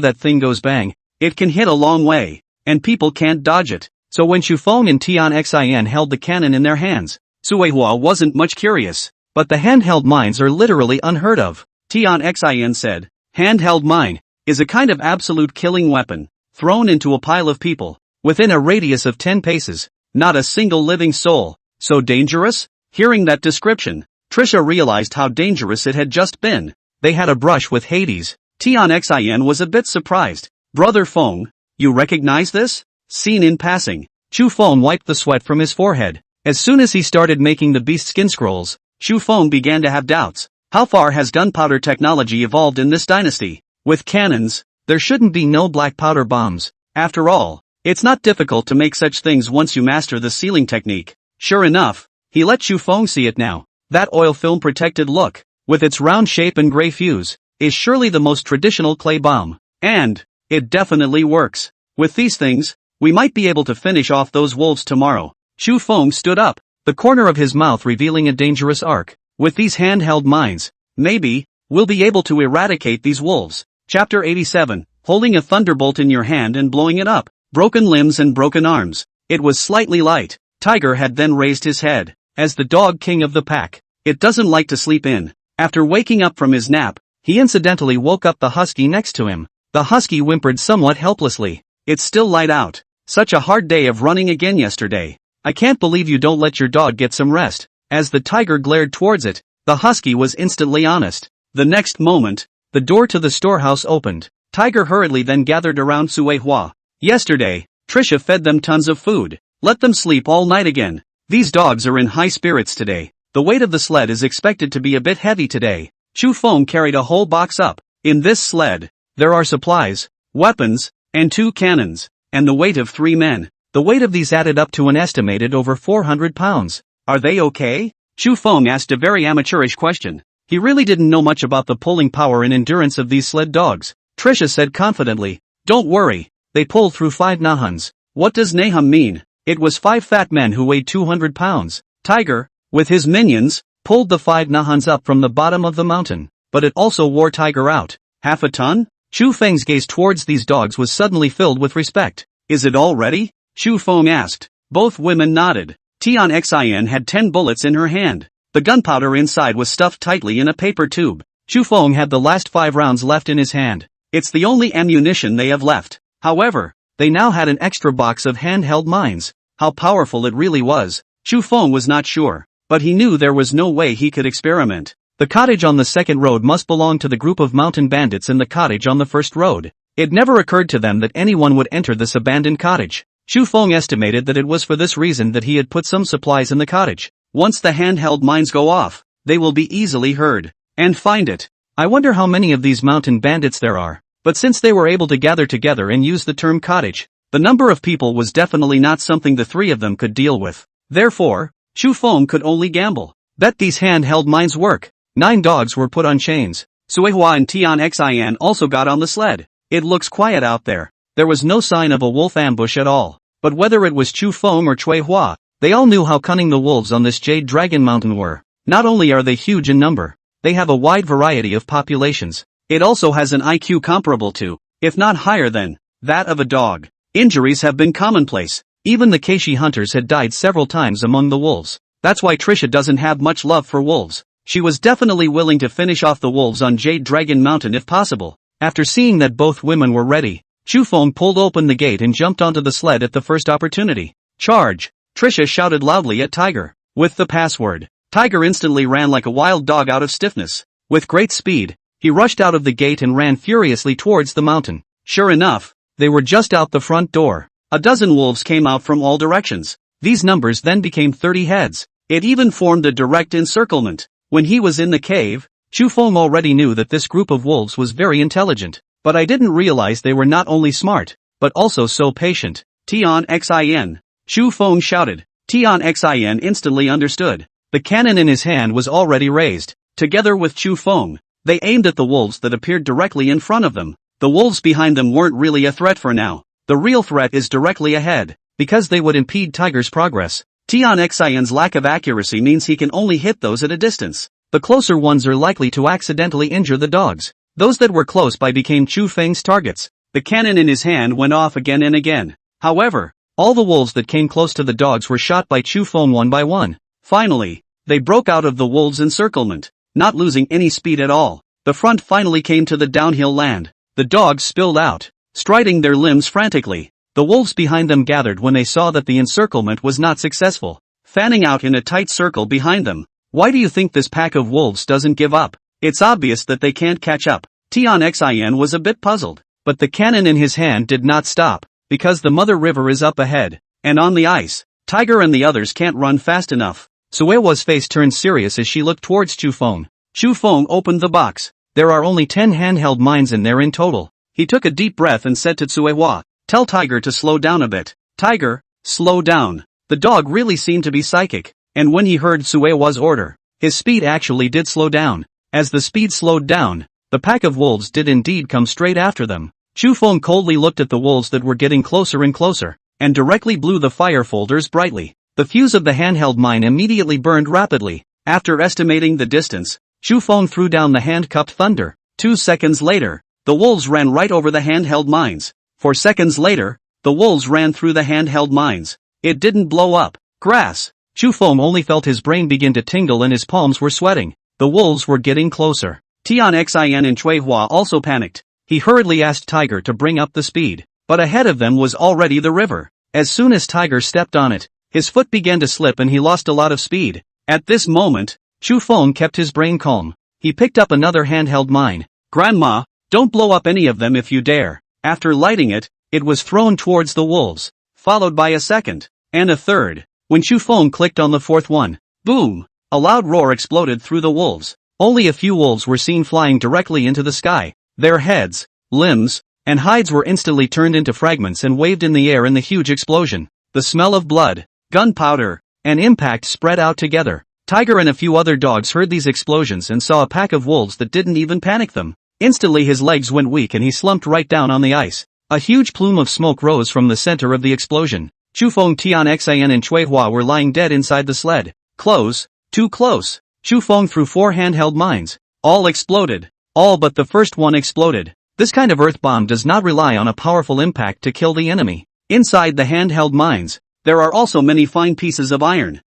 that thing goes bang. It can hit a long way, and people can't dodge it. So when Chu Feng and Tian Xian held the cannon in their hands, Suehua wasn't much curious. "But the handheld mines are literally unheard of," Tian Xian said. "Handheld mine is a kind of absolute killing weapon, thrown into a pile of people, within a radius of 10 paces, not a single living soul. So dangerous?" Hearing that description, Trisha realized how dangerous it had just been. They had a brush with Hades. Tian Xian was a bit surprised. "Brother Feng, you recognize this?" "Seen in passing." Chu Feng wiped the sweat from his forehead. As soon as he started making the beast skin scrolls, Chu Feng began to have doubts. How far has gunpowder technology evolved in this dynasty? With cannons, there shouldn't be no black powder bombs. After all, it's not difficult to make such things once you master the sealing technique. Sure enough, he let Chu Feng see it now. That oil film protected look. with its round shape and gray fuse, is surely the most traditional clay bomb. And it definitely works. With these things, we might be able to finish off those wolves tomorrow. Chu Feng stood up, the corner of his mouth revealing a dangerous arc. With these handheld mines, maybe, we'll be able to eradicate these wolves. Chapter 87, holding a thunderbolt in your hand and blowing it up. Broken limbs and broken arms. It was slightly light. Tiger had then raised his head. As the dog king of the pack, it doesn't like to sleep in. After waking up from his nap, he incidentally woke up the husky next to him. The husky whimpered somewhat helplessly. It's still light out. Such a hard day of running again yesterday. I can't believe you don't let your dog get some rest. As the tiger glared towards it, the husky was instantly honest. The next moment, the door to the storehouse opened. Tiger hurriedly then gathered around Sui Hua. Yesterday, Trisha fed them tons of food. Let them sleep all night again. These dogs are in high spirits today. The weight of the sled is expected to be a bit heavy today. Chu Feng carried a whole box up. In this sled, there are supplies, weapons, and 2 cannons, and the weight of 3 men. The weight of these added up to an estimated over 400 pounds. Are they okay? Chu Feng asked a very amateurish question. He really didn't know much about the pulling power and endurance of these sled dogs. Trisha said confidently, "Don't worry, they pull through 5 nahans." What does naham mean? It was 5 fat men who weighed 200 pounds. Tiger, with his minions, pulled the 5 nahans up from the bottom of the mountain. But it also wore Tiger out. Half a ton? Chu Feng's gaze towards these dogs was suddenly filled with respect. Is it all ready? Chu Feng asked. Both women nodded. Tian Xin had 10 bullets in her hand. The gunpowder inside was stuffed tightly in a paper tube. Chu Feng had the last 5 rounds left in his hand. It's the only ammunition they have left. However, they now had an extra box of handheld mines. How powerful it really was, Chu Feng was not sure, but he knew there was no way he could experiment. The cottage on the second road must belong to the group of mountain bandits in the cottage on the first road. It never occurred to them that anyone would enter this abandoned cottage. Chu Feng estimated that it was for this reason that he had put some supplies in the cottage. Once the handheld mines go off, they will be easily heard and find it. I wonder how many of these mountain bandits there are. But since they were able to gather together and use the term cottage, the number of people was definitely not something the 3 of them could deal with. Therefore, Chu Feng could only gamble. Bet these handheld mines work. 9 dogs were put on chains. Suihua and Tian Xin also got on the sled. It looks quiet out there. There was no sign of a wolf ambush at all. But whether it was Chu Feng or Cui Hua, they all knew how cunning the wolves on this Jade Dragon Mountain were. Not only are they huge in number, they have a wide variety of populations. It also has an IQ comparable to, if not higher than, that of a dog. Injuries have been commonplace. Even the Keishi hunters had died several times among the wolves. That's why Trisha doesn't have much love for wolves. She was definitely willing to finish off the wolves on Jade Dragon Mountain if possible. After seeing that both women were ready, Chu Feng pulled open the gate and jumped onto the sled at the first opportunity. Charge! Trisha shouted loudly at Tiger. With the password, Tiger instantly ran like a wild dog out of stiffness. With great speed, he rushed out of the gate and ran furiously towards the mountain. Sure enough, they were just out the front door. A dozen wolves came out from all directions. These numbers then became 30 heads. It even formed a direct encirclement. When he was in the cave, Chu Feng already knew that this group of wolves was very intelligent. But I didn't realize they were not only smart, but also so patient. Tian Xin. Chu Feng shouted. Tian Xin instantly understood. The cannon in his hand was already raised. Together with Chu Feng, they aimed at the wolves that appeared directly in front of them. The wolves behind them weren't really a threat for now. The real threat is directly ahead, because they would impede Tiger's progress. Tian Xion's lack of accuracy means he can only hit those at a distance. The closer ones are likely to accidentally injure the dogs. Those that were close by became Chu Feng's targets. The cannon in his hand went off again and again. However, all the wolves that came close to the dogs were shot by Chu Feng one by one. Finally, they broke out of the wolves' encirclement, not losing any speed at all. The front finally came to the downhill land. The dogs spilled out, striding their limbs frantically. The wolves behind them gathered when they saw that the encirclement was not successful, fanning out in a tight circle behind them. Why do you think this pack of wolves doesn't give up? It's obvious that they can't catch up. Tian Xin was a bit puzzled, but the cannon in his hand did not stop, because the mother river is up ahead, and on the ice, Tiger and the others can't run fast enough. Suewa's face turned serious as she looked towards Chu Feng. Chu Feng opened the box. There are only 10 handheld mines in there in total. He took a deep breath and said to Suewa, "Tell Tiger to slow down a bit." Tiger, slow down. The dog really seemed to be psychic, and when he heard Suewa's order, his speed actually did slow down. As the speed slowed down, the pack of wolves did indeed come straight after them. Chu Feng coldly looked at the wolves that were getting closer and closer, and directly blew the fire folders brightly. The fuse of the handheld mine immediately burned rapidly. After estimating the distance, Chu Feng threw down the hand-cupped thunder. 2 seconds later, the wolves ran right over the handheld mines. 4 seconds later, the wolves ran through the handheld mines. It didn't blow up. Grass. Chu Feng only felt his brain begin to tingle and his palms were sweating. The wolves were getting closer. Tian Xin and Chui Hua also panicked. He hurriedly asked Tiger to bring up the speed, but ahead of them was already the river. As soon as Tiger stepped on it, his foot began to slip and he lost a lot of speed. At this moment, Chu Feng kept his brain calm. He picked up another handheld mine. Grandma, don't blow up any of them if you dare. After lighting it, it was thrown towards the wolves, followed by a second, and a third. When Chu Feng clicked on the fourth one, boom! A loud roar exploded through the wolves. Only a few wolves were seen flying directly into the sky. Their heads, limbs, and hides were instantly turned into fragments and waved in the air in the huge explosion. The smell of blood, gunpowder, and impact spread out together. Tiger and a few other dogs heard these explosions and saw a pack of wolves that didn't even panic them. Instantly his legs went weak and he slumped right down on the ice. A huge plume of smoke rose from the center of the explosion. Chu Feng, Tian Xin and Chui Hua were lying dead inside the sled. Close, too close. Chu Feng threw 4 handheld mines. All exploded. All but the first one exploded. This kind of earth bomb does not rely on a powerful impact to kill the enemy. Inside the handheld mines, there are also many fine pieces of iron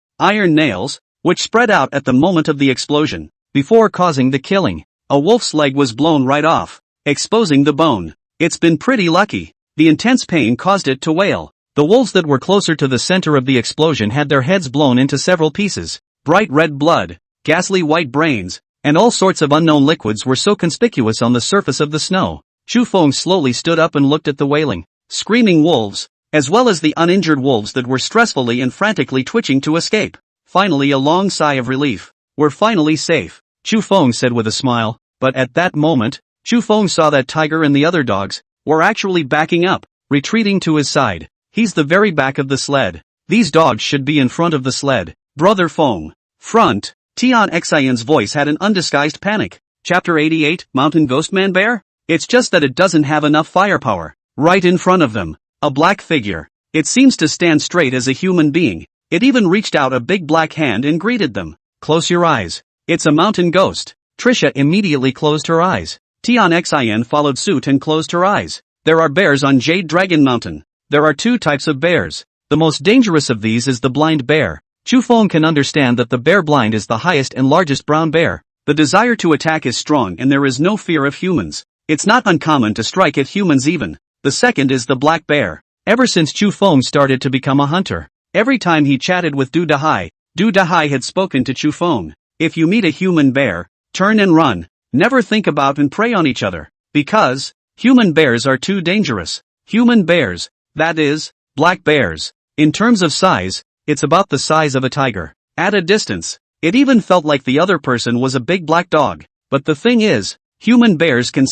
nails, which spread out at the moment of the explosion. Before causing the killing, a wolf's leg was blown right off, exposing the bone. It's been pretty lucky. The intense pain caused it to wail. The wolves that were closer to the center of the explosion had their heads blown into several pieces. Bright red blood, ghastly white brains, and all sorts of unknown liquids were so conspicuous on the surface of the snow. Chu Feng slowly stood up and looked at the wailing, screaming wolves, as well as the uninjured wolves that were stressfully and frantically twitching to escape. Finally, a long sigh of relief. We're finally safe, Chu Feng said with a smile, but at that moment, Chu Feng saw that Tiger and the other dogs were actually backing up, retreating to his side. He's the very back of the sled. These dogs should be in front of the sled. Brother Feng. Front. Tian Xin's voice had an undisguised panic. Chapter 88, Mountain Ghost Man Bear? It's just that it doesn't have enough firepower. Right in front of them, a black figure. It seems to stand straight as a human being. It even reached out a big black hand and greeted them. Close your eyes. It's a mountain ghost. Trisha immediately closed her eyes. Tian Xin followed suit and closed her eyes. There are bears on Jade Dragon Mountain. There are 2 types of bears. The most dangerous of these is the blind bear. Chu Feng can understand that the bear blind is the highest and largest brown bear. The desire to attack is strong and there is no fear of humans. It's not uncommon to strike at humans even. The second is the black bear. Ever since Chu Feng started to become a hunter, every time he chatted with Du Dahai had spoken to Chu Feng. If you meet a human bear, turn and run. Never think about and prey on each other. Because human bears are too dangerous. Human bears, that is, black bears. In terms of size, it's about the size of a tiger. At a distance, it even felt like the other person was a big black dog. But the thing is, human bears can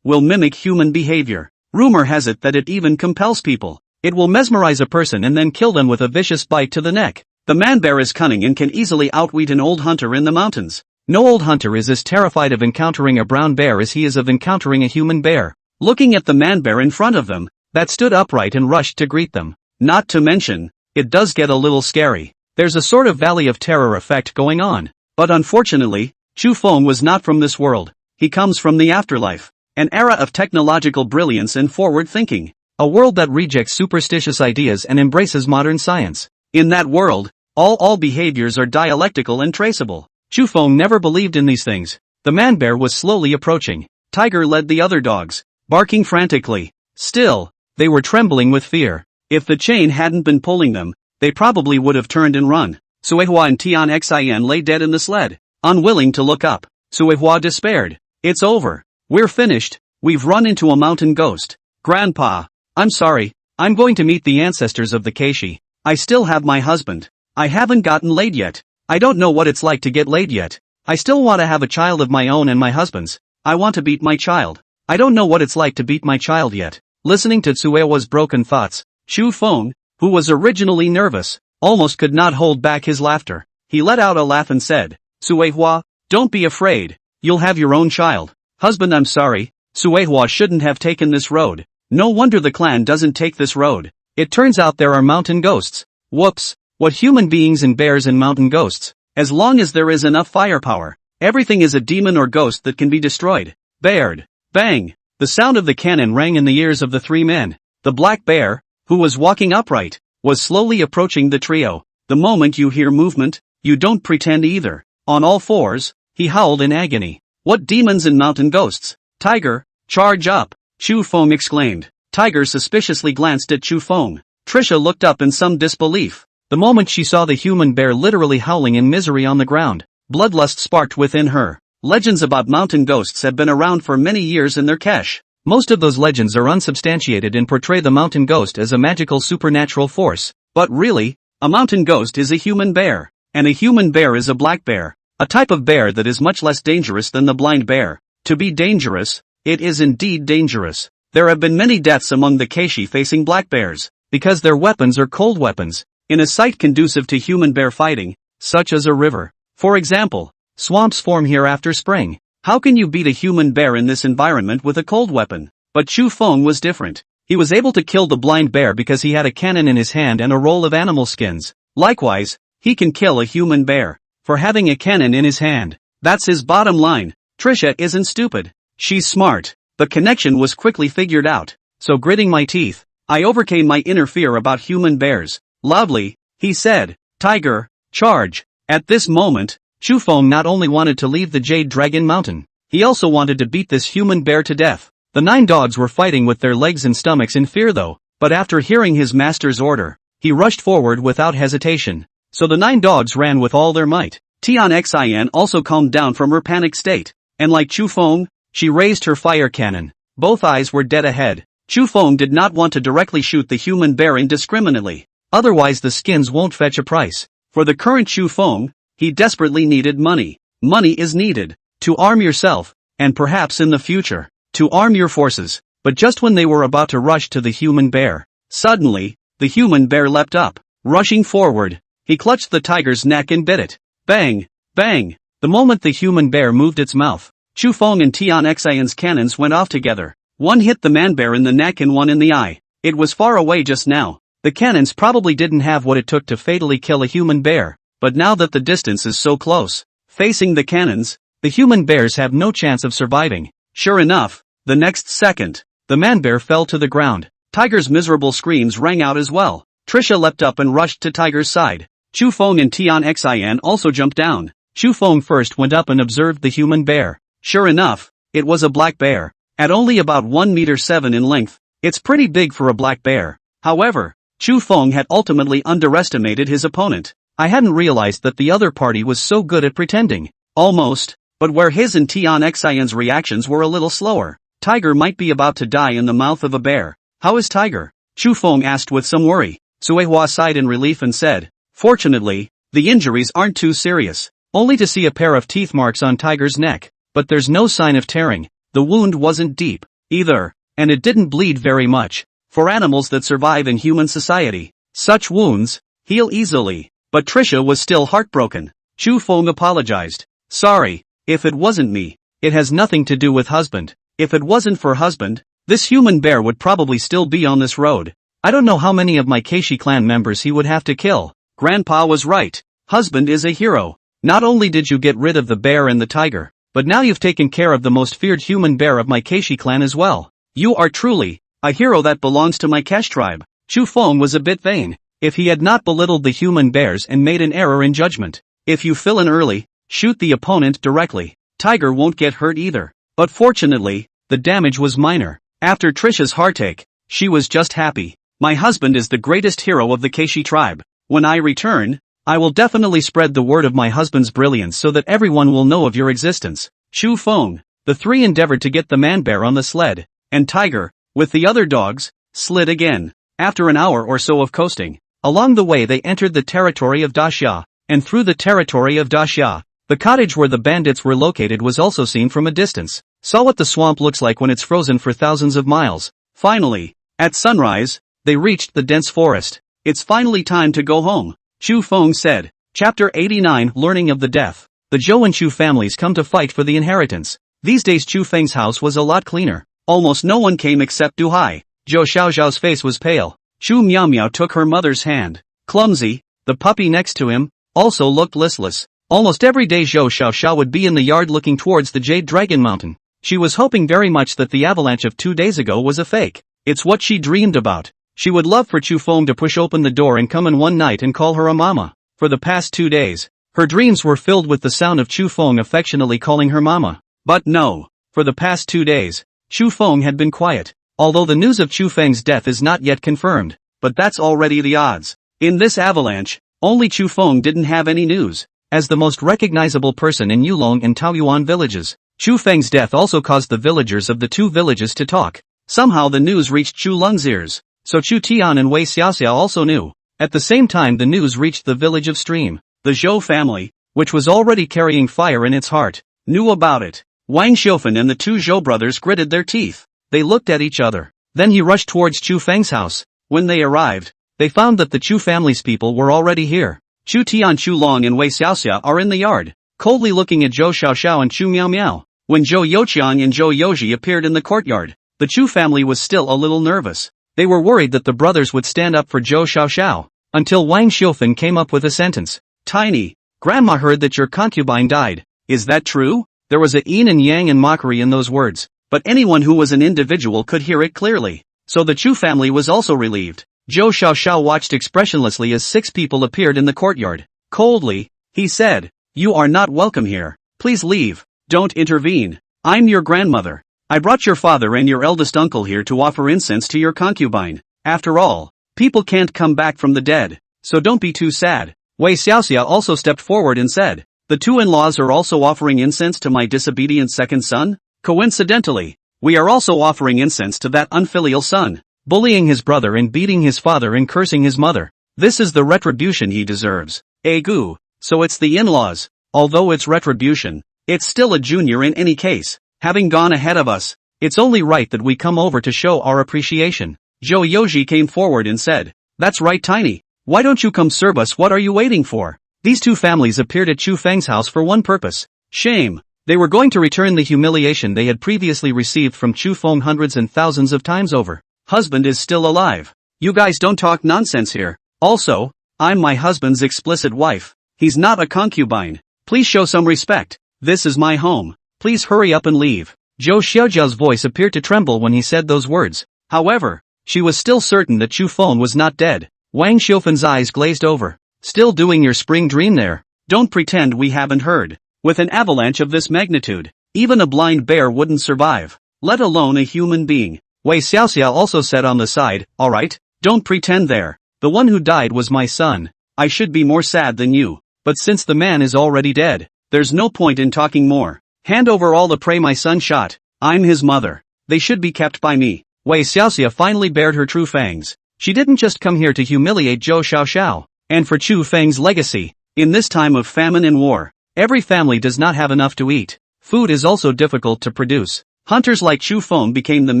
will mimic human behavior. Rumor has it that it even compels people. It will mesmerize a person and then kill them with a vicious bite to the neck. The man bear is cunning and can easily outwit an old hunter in the mountains. No old hunter is as terrified of encountering a brown bear as he is of encountering a human bear. Looking at the man bear in front of them, that stood upright and rushed to greet them. Not to mention, it does get a little scary. There's a sort of valley of terror effect going on. But unfortunately, Chu Feng was not from this world. He comes from the afterlife. An era of technological brilliance and forward thinking. A world that rejects superstitious ideas and embraces modern science. In that world, all behaviors are dialectical and traceable. Chu Feng never believed in these things. The man bear was slowly approaching. Tiger led the other dogs, barking frantically. Still, they were trembling with fear. If the chain hadn't been pulling them, they probably would have turned and run. Suehua and Tian Xin lay dead in the sled, unwilling to look up. Suehua despaired. It's over. We're finished. We've run into a mountain ghost. Grandpa, I'm sorry. I'm going to meet the ancestors of the Keishi. I still have my husband. I haven't gotten laid yet. I don't know what it's like to get laid yet. I still want to have a child of my own and my husband's. I want to beat my child. I don't know what it's like to beat my child yet. Listening to Tsuewa's broken thoughts, Chu Feng, who was originally nervous, almost could not hold back his laughter. He let out a laugh and said, Tsuehua, don't be afraid. You'll have your own child. Husband, I'm sorry. Suehua shouldn't have taken this road. No wonder the clan doesn't take this road. It turns out there are mountain ghosts. Whoops. What human beings and bears and mountain ghosts? As long as there is enough firepower, everything is a demon or ghost that can be destroyed. Baird. Bang. The sound of the cannon rang in the ears of the three men. The black bear, who was walking upright, was slowly approaching the trio. The moment you hear movement, you don't pretend either. On all fours, he howled in agony. What demons and mountain ghosts? Tiger, charge up! Chu Feng exclaimed. Tiger suspiciously glanced at Chu Feng. Trisha looked up in some disbelief. The moment she saw the human bear literally howling in misery on the ground, bloodlust sparked within her. Legends about mountain ghosts have been around for many years in their cache. Most of those legends are unsubstantiated and portray the mountain ghost as a magical supernatural force. But really, a mountain ghost is a human bear. And a human bear is a black bear. A type of bear that is much less dangerous than the blind bear. To be dangerous, it is indeed dangerous. There have been many deaths among the Keishi facing black bears, because their weapons are cold weapons, in a site conducive to human bear fighting, such as a river. For example, swamps form here after spring. How can you beat a human bear in this environment with a cold weapon? But Chu Feng was different. He was able to kill the blind bear because he had a cannon in his hand and a roll of animal skins. Likewise, he can kill a human bear for having a cannon in his hand. That's his bottom line. Trisha isn't stupid. She's smart. The connection was quickly figured out. So gritting my teeth, I overcame my inner fear about human bears. Loudly, he said, Tiger, charge. At this moment, Chu Feng not only wanted to leave the Jade Dragon Mountain, he also wanted to beat this human bear to death. The 9 dogs were fighting with their legs and stomachs in fear though, but after hearing his master's order, he rushed forward without hesitation. So the 9 dogs ran with all their might. Tian Xin also calmed down from her panic state, and like Chu Feng, she raised her fire cannon. Both eyes were dead ahead. Chu Feng did not want to directly shoot the human bear indiscriminately. Otherwise the skins won't fetch a price. For the current Chu Feng, he desperately needed money. Money is needed to arm yourself, and perhaps in the future, to arm your forces. But just when they were about to rush to the human bear, suddenly, the human bear leapt up. Rushing forward, he clutched the tiger's neck and bit it. Bang! Bang! The moment the human bear moved its mouth, Chu Feng and Tian Xin's cannons went off together. One hit the man-bear in the neck and one in the eye. It was far away just now. The cannons probably didn't have what it took to fatally kill a human bear, but now that the distance is so close, facing the cannons, the human bears have no chance of surviving. Sure enough, the next second, the man-bear fell to the ground. Tiger's miserable screams rang out as well. Trisha leapt up and rushed to Tiger's side. Chu Feng and Tian Xin also jumped down. Chu Feng first went up and observed the human bear. Sure enough, it was a black bear. At only about 1.7 meters in length, it's pretty big for a black bear. However, Chu Feng had ultimately underestimated his opponent. I hadn't realized that the other party was so good at pretending. Almost, but where his and Tian Xin's reactions were a little slower. Tiger might be about to die in the mouth of a bear. How is Tiger? Chu Feng asked with some worry. Suehua sighed in relief and said, Fortunately, the injuries aren't too serious. Only to see a pair of teeth marks on Tiger's neck. But there's no sign of tearing. The wound wasn't deep, either, and it didn't bleed very much. For animals that survive in human society, such wounds heal easily. But Trisha was still heartbroken. Chu Feng apologized. Sorry, if it wasn't me. It has nothing to do with husband. If it wasn't for husband, this human bear would probably still be on this road. I don't know how many of my Keishi clan members he would have to kill. Grandpa was right. Husband is a hero. Not only did you get rid of the bear and the tiger, but now you've taken care of the most feared human bear of my Keishi clan as well. You are truly a hero that belongs to my Kesh tribe. Chu Feng was a bit vain. If he had not belittled the human bears and made an error in judgment. If you fill in early, shoot the opponent directly. Tiger won't get hurt either. But fortunately, the damage was minor. After Trisha's heartache, she was just happy. My husband is the greatest hero of the Keishi tribe. When I return, I will definitely spread the word of my husband's brilliance so that everyone will know of your existence. Chu Feng. The three endeavored to get the man-bear on the sled, and Tiger, with the other dogs, slid again. After an hour or so of coasting, along the way they entered the territory of Daxia, and through the territory of Daxia, the cottage where the bandits were located was also seen from a distance. Saw what the swamp looks like when it's frozen for thousands of miles. Finally, at sunrise, they reached the dense forest. It's finally time to go home, Chu Feng said. Chapter 89 Learning of the Death. The Zhou and Chu families come to fight for the inheritance. These days Chu Feng's house was a lot cleaner. Almost no one came except Du Hai. Zhou Xiaoxiao's face was pale. Chu Miao Miao took her mother's hand. Clumsy, the puppy next to him, also looked listless. Almost every day Zhou Xiaoxiao would be in the yard looking towards the Jade Dragon Mountain. She was hoping very much that the avalanche of 2 days ago was a fake. It's what she dreamed about. She would love for Chu Feng to push open the door and come in one night and call her a mama. For the past 2 days, her dreams were filled with the sound of Chu Feng affectionately calling her mama. But no. For the past 2 days, Chu Feng had been quiet. Although the news of Chu Feng's death is not yet confirmed, but that's already the odds. In this avalanche, only Chu Feng didn't have any news. As the most recognizable person in Yulong and Taoyuan villages, Chu Feng's death also caused the villagers of the 2 villages to talk. Somehow the news reached Chu Lung's ears, so Chu Tian and Wei Xiaoxiao also knew. At the same time the news reached the village of Stream. The Zhou family, which was already carrying fire in its heart, knew about it. Wang Xiufen and the 2 Zhou brothers gritted their teeth. They looked at each other. Then he rushed towards Chu Feng's house. When they arrived, they found that the Chu family's people were already here. Chu Tian, Chu Long and Wei Xiaoxia are in the yard, coldly looking at Zhou Xiaoxiao and Chu Miao Miao. When Zhou Youqiang and Zhou Youji appeared in the courtyard, the Chu family was still a little nervous. They were worried that the brothers would stand up for Zhou Xiaoxiao, until Wang Xiufen came up with a sentence. Tiny, Grandma heard that your concubine died. Is that true? There was a yin and yang and mockery in those words, but anyone who was an individual could hear it clearly. So the Chu family was also relieved. Zhou Xiaoxiao watched expressionlessly as 6 people appeared in the courtyard. Coldly, he said, "You are not welcome here. Please leave. Don't intervene. I'm your grandmother. I brought your father and your eldest uncle here to offer incense to your concubine. After all, people can't come back from the dead, so don't be too sad." Wei Xiaoxia also stepped forward and said, "The 2 in-laws are also offering incense to my disobedient second son? Coincidentally, we are also offering incense to that unfilial son, bullying his brother and beating his father and cursing his mother. This is the retribution he deserves." Egu, so it's the in-laws. Although it's retribution, it's still a junior in any case. Having gone ahead of us, it's only right that we come over to show our appreciation. Zhou Youji came forward and said, "That's right, Tiny. Why don't you come serve us? What are you waiting for?" These 2 families appeared at Chu Feng's house for one purpose. Shame. They were going to return the humiliation they had previously received from Chu Feng hundreds and thousands of times over. Husband is still alive. You guys don't talk nonsense here. Also, I'm my husband's explicit wife. He's not a concubine. Please show some respect. This is my home. Please hurry up and leave. Zhou Xiaojiao's voice appeared to tremble when he said those words. However, she was still certain that Chu Feng was not dead. Wang Xiufen's eyes glazed over. Still doing your spring dream there? Don't pretend we haven't heard. With an avalanche of this magnitude, even a blind bear wouldn't survive, let alone a human being. Wei Xiaoxia also said on the side, "Alright, don't pretend there. The one who died was my son. I should be more sad than you. But since the man is already dead, there's no point in talking more. Hand over all the prey my son shot. I'm his mother. They should be kept by me." Wei Xiaoxia finally bared her true fangs. She didn't just come here to humiliate Zhou Xiaoxiao, and for Chu Feng's legacy. In this time of famine and war, every family does not have enough to eat. Food is also difficult to produce. Hunters like Chu Feng became the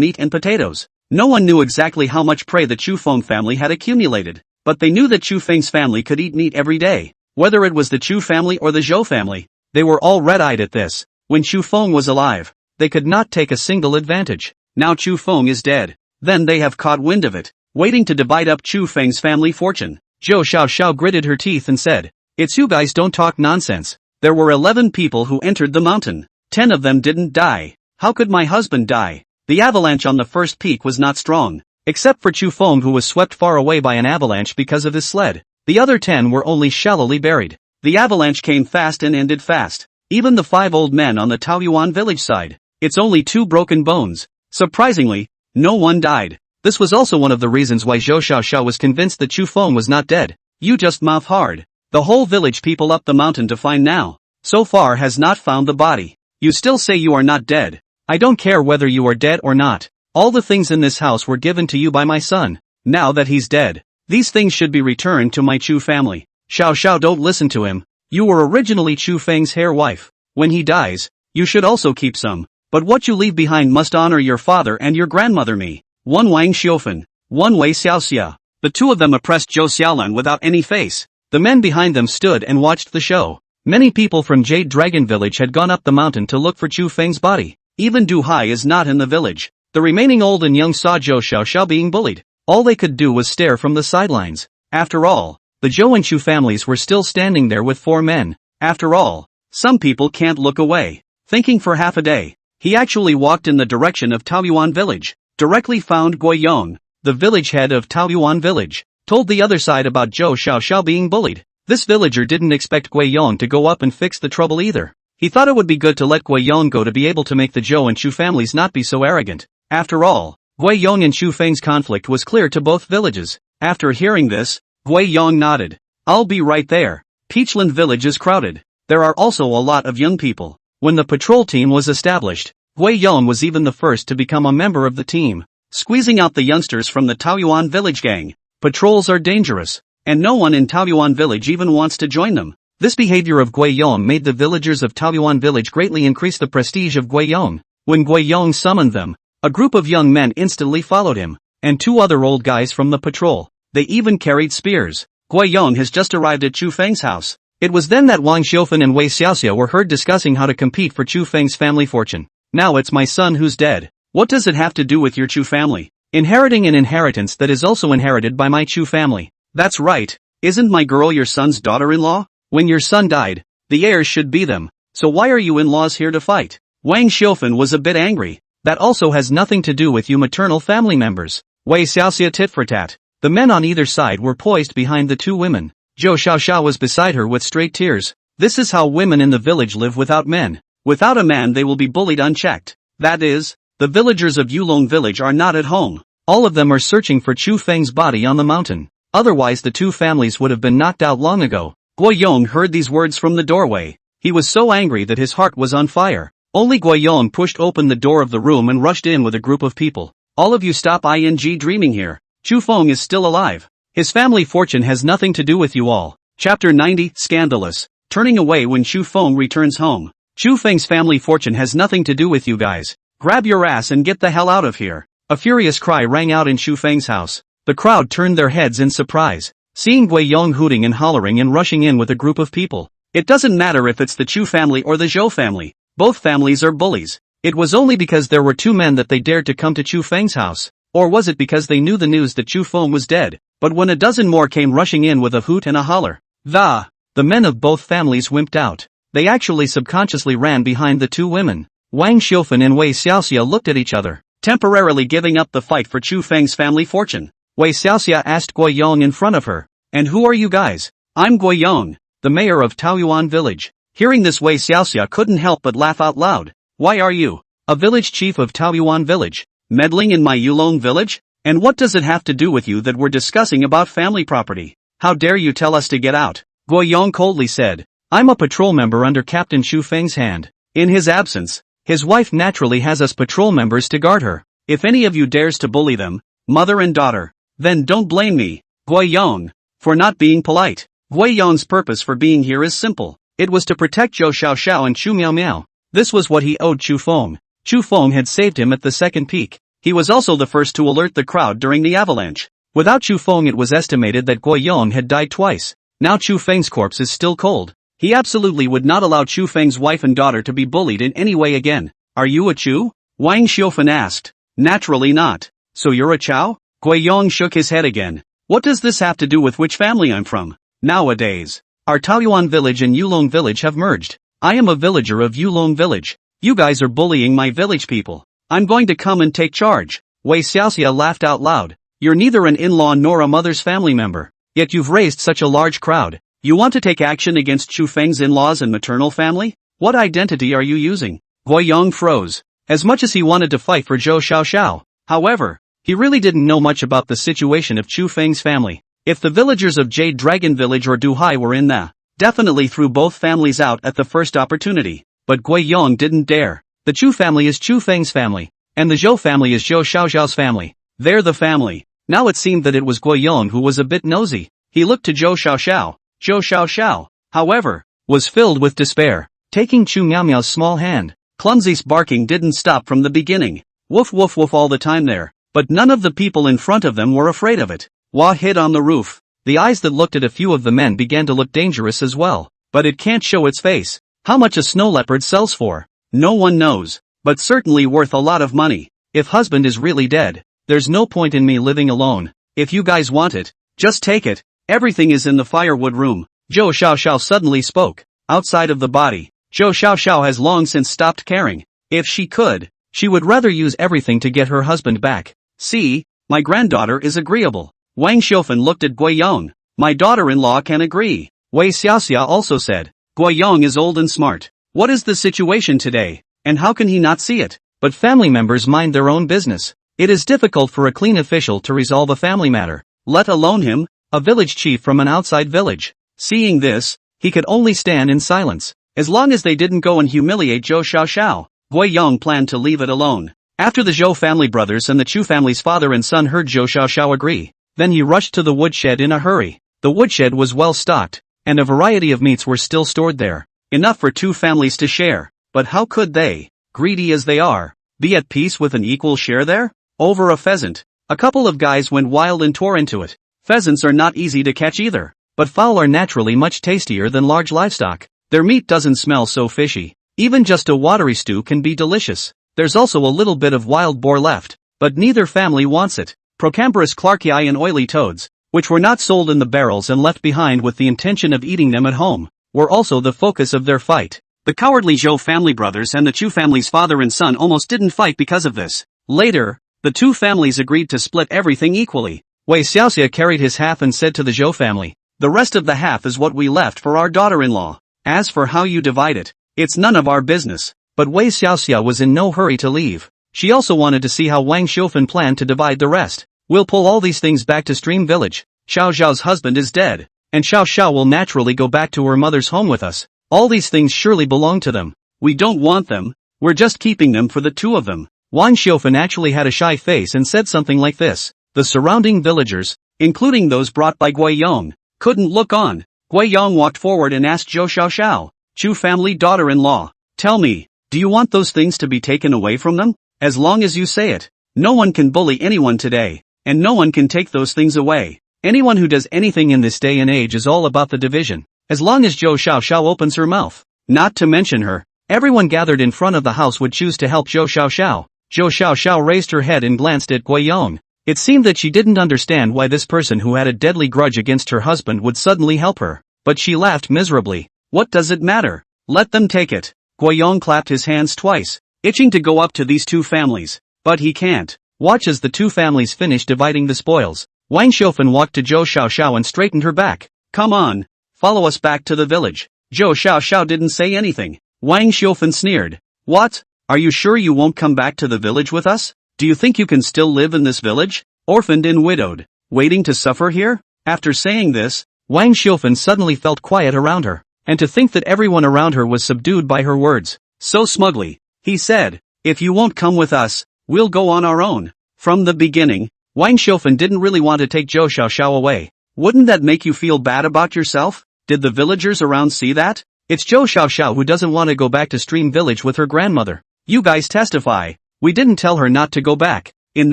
meat and potatoes. No one knew exactly how much prey the Chu Feng family had accumulated, but they knew that Chu Feng's family could eat meat every day. Whether it was the Chu family or the Zhou family, they were all red-eyed at this. When Chu Feng was alive, they could not take a single advantage. Now Chu Feng is dead. Then they have caught wind of it, waiting to divide up Chu Feng's family fortune. Zhou Xiaoxiao gritted her teeth and said, "It's you guys, don't talk nonsense. There were 11 people who entered the mountain. 10 of them didn't die. How could my husband die?" The avalanche on the first peak was not strong, except for Chu Feng, who was swept far away by an avalanche because of his sled. The other 10 were only shallowly buried. The avalanche came fast and ended fast. Even the 5 old men on the Taoyuan village side. It's only 2 broken bones. Surprisingly, no one died. This was also one of the reasons why Zhou Xiaoxiao was convinced that Chu Feng was not dead. You just mouth hard. The whole village people up the mountain to find now, so far has not found the body. You still say you are not dead. I don't care whether you are dead or not. All the things in this house were given to you by my son. Now that he's dead, these things should be returned to my Chu family. Xiaoxiao, don't listen to him. You were originally Chu Feng's hair wife. When he dies, you should also keep some. But what you leave behind must honor your father and your grandmother me. One Wang Xiufen, one Wei Xiaoxia. The 2 of them oppressed Zhou Xiaolan without any face. The men behind them stood and watched the show. Many people from Jade Dragon Village had gone up the mountain to look for Chu Feng's body. Even Du Hai is not in the village. The remaining old and young saw Zhou Xiaoxiao being bullied. All they could do was stare from the sidelines. After all, the Zhou and Chu families were still standing there with 4 men. After all, some people can't look away. Thinking for half a day, he actually walked in the direction of Taoyuan village. Directly found Guiyong, the village head of Taoyuan village, told the other side about Zhou Xiaoxiao being bullied. This villager didn't expect Guiyong to go up and fix the trouble either. He thought it would be good to let Guiyong go to be able to make the Zhou and Chu families not be so arrogant. After all, Guiyong and Chu Feng's conflict was clear to both villages. After hearing this, Guiyong nodded. I'll be right there. Peachland village is crowded. There are also a lot of young people. When the patrol team was established, Guiyong was even the first to become a member of the team, squeezing out the youngsters from the Taoyuan village gang. Patrols are dangerous, and no one in Taoyuan village even wants to join them. This behavior of Guiyong made the villagers of Taoyuan village greatly increase the prestige of Guiyong. When Guiyong summoned them, a group of young men instantly followed him, and 2 other old guys from the patrol. They even carried spears. Guiyong has just arrived at Chu Feng's house. It was then that Wang Xiaofan and Wei Xiaoxia were heard discussing how to compete for Chu Feng's family fortune. Now it's my son who's dead. What does it have to do with your Chu family? Inheriting an inheritance that is also inherited by my Chu family. That's right. Isn't my girl your son's daughter-in-law? When your son died, the heirs should be them. So why are you in-laws here to fight? Wang Xiaofan was a bit angry. That also has nothing to do with you maternal family members. Wei Xiaoxia tit for tat. The men on either side were poised behind the 2 women. Zhou Xiaoxiao was beside her with straight tears. This is how women in the village live without men. Without a man they will be bullied unchecked. That is, the villagers of Yulong village are not at home. All of them are searching for Chu Feng's body on the mountain. Otherwise the 2 families would have been knocked out long ago. Guiyong heard these words from the doorway. He was so angry that his heart was on fire. Only Guiyong pushed open the door of the room and rushed in with a group of people. All of you stop dreaming here. Chu Feng is still alive. His family fortune has nothing to do with you all. Chapter 90, Scandalous. Turning away when Chu Feng returns home. Chu Feng's family fortune has nothing to do with you guys. Grab your ass and get the hell out of here. A furious cry rang out in Chu Feng's house. The crowd turned their heads in surprise, seeing Guiyong hooting and hollering and rushing in with a group of people. It doesn't matter if it's the Chu family or the Zhou family. Both families are bullies. It was only because there were 2 men that they dared to come to Chu Feng's house. Or was it because they knew the news that Chu Feng was dead? But when a dozen more came rushing in with a hoot and a holler, the men of both families wimped out. They actually subconsciously ran behind the 2 women. Wang Xiaofan and Wei Xiaoxia looked at each other, temporarily giving up the fight for Chu Feng's family fortune. Wei Xiaoxia asked Guiyong in front of her, "And who are you guys?" "I'm Guiyong, the mayor of Taoyuan village." Hearing this, Wei Xiaoxia couldn't help but laugh out loud. "Why are you, a village chief of Taoyuan village, meddling in my Yulong village? And what does it have to do with you that we're discussing about family property? How dare you tell us to get out?" Guiyong coldly said, "I'm a patrol member under Captain Chu Feng's hand. In his absence, his wife naturally has us patrol members to guard her. If any of you dares to bully them, mother and daughter, then don't blame me, Guiyong, for not being polite." Guiyong's purpose for being here is simple. It was to protect Zhou Xiaoxiao and Chu Miao Miao. This was what he owed Chu Feng. Chu Feng had saved him at the second peak. He was also the first to alert the crowd during the avalanche. Without Chu Feng, it was estimated that Guiyong had died twice. Now Chu Feng's corpse is still cold. He absolutely would not allow Chu Feng's wife and daughter to be bullied in any way again. "Are you a Chu?" Wang Xiaofan asked. "Naturally not. So you're a Chao?" Guiyong shook his head again. "What does this have to do with which family I'm from? Nowadays, our Taoyuan village and Yulong village have merged. I am a villager of Yulong village. You guys are bullying my village people. I'm going to come and take charge." Wei Xiaoxia laughed out loud. "You're neither an in-law nor a mother's family member. Yet you've raised such a large crowd. You want to take action against Chu Feng's in-laws and maternal family? What identity are you using?" Guiyong froze. As much as he wanted to fight for Zhou Xiaoxiao, however, he really didn't know much about the situation of Chu Feng's family. If the villagers of Jade Dragon Village or Du Hai were in there, definitely threw both families out at the first opportunity. But Guiyong didn't dare. The Chu family is Chu Feng's family, and the Zhou family is Zhou Xiaoxiao's family. They're the family. Now it seemed that it was Guiyong who was a bit nosy. He looked to Zhou Xiaoxiao. Zhou Xiaoxiao, however, was filled with despair. Taking Chu Miao Miao's small hand, Clumsy's barking didn't stop from the beginning. Woof woof woof all the time there, but none of the people in front of them were afraid of it. Wah hid on the roof. The eyes that looked at a few of the men began to look dangerous as well. but it can't show its face. How much a snow leopard sells for? No one knows, but certainly worth a lot of money. If husband is really dead, there's no point in me living alone. If you guys want it, just take it. Everything is in the firewood room. Zhou Xiaoxiao suddenly spoke. Outside of the body, Zhou Xiaoxiao has long since stopped caring. If she could, she would rather use everything to get her husband back. See, my granddaughter is agreeable. Wang Xiufen looked at Guiyong. My daughter-in-law can agree. Wei Xiaoxia also said. Guiyong is old and smart. What is the situation today, and how can he not see it? But family members mind their own business. It is difficult for a clean official to resolve a family matter, let alone him, a village chief from an outside village. Seeing this, he could only stand in silence. As long as they didn't go and humiliate Zhou Xiaoxiao, Guiyong planned to leave it alone. After the Zhou family brothers and the Chu family's father and son heard Zhou Xiaoxiao agree, then he rushed to the woodshed in a hurry. The woodshed was well stocked, and a variety of meats were still stored there. Enough for two families to share. But how could they, greedy as they are, be at peace with an equal share there? Over a pheasant. A couple of guys went wild and tore into it. Pheasants are not easy to catch either, but fowl are naturally much tastier than large livestock. Their meat doesn't smell so fishy. Even just a watery stew can be delicious. There's also a little bit of wild boar left, but neither family wants it. Procamperous clarkii and oily toads, which were not sold in the barrels and left behind with the intention of eating them at home, were also the focus of their fight. The cowardly Zhou family brothers and the Chu family's father and son almost didn't fight because of this. Later, the two families agreed to split everything equally. Wei Xiaoxia carried his half and said to the Zhou family, the rest of the half is what we left for our daughter-in-law. As for how you divide it, it's none of our business. But Wei Xiaoxia was in no hurry to leave. She also wanted to see how Wang Xiufen planned to divide the rest. We'll pull all these things back to Stream Village. Xiao Zhao's husband is dead, and Xiao Xiao will naturally go back to her mother's home with us. All these things surely belong to them. We don't want them, we're just keeping them for the two of them. Wang Xiufen actually had a shy face and said something like this. The surrounding villagers, including those brought by Guiyong, couldn't look on. Guiyong walked forward and asked Zhou Xiaoxiao, Chu family daughter-in-law, tell me, do you want those things to be taken away from them? As long as you say it. No one can bully anyone today, and no one can take those things away. Anyone who does anything in this day and age is all about the division. As long as Zhou Xiaoxiao opens her mouth, not to mention her, everyone gathered in front of the house would choose to help Zhou Xiaoxiao. Zhou Xiaoxiao raised her head and glanced at Guiyong. It seemed that she didn't understand why this person who had a deadly grudge against her husband would suddenly help her, but she laughed miserably. What does it matter? Let them take it. Guiyong clapped his hands twice, itching to go up to these two families, but he can't. Watch as the two families finish dividing the spoils. Wang Xiufen walked to Zhou Xiaoxiao and straightened her back. Come on, follow us back to the village. Zhou Xiaoxiao didn't say anything. Wang Xiufen sneered. What? Are you sure you won't come back to the village with us? Do you think you can still live in this village, orphaned and widowed, waiting to suffer here? After saying this, Wang Xiufen suddenly felt quiet around her, and to think that everyone around her was subdued by her words. So smugly, he said, if you won't come with us, we'll go on our own. From the beginning, Wang Xiufen didn't really want to take Zhou Xiaoxiao away. Wouldn't that make you feel bad about yourself? Did the villagers around see that? It's Zhou Xiaoxiao who doesn't want to go back to Stream Village with her grandmother. You guys testify. We didn't tell her not to go back. In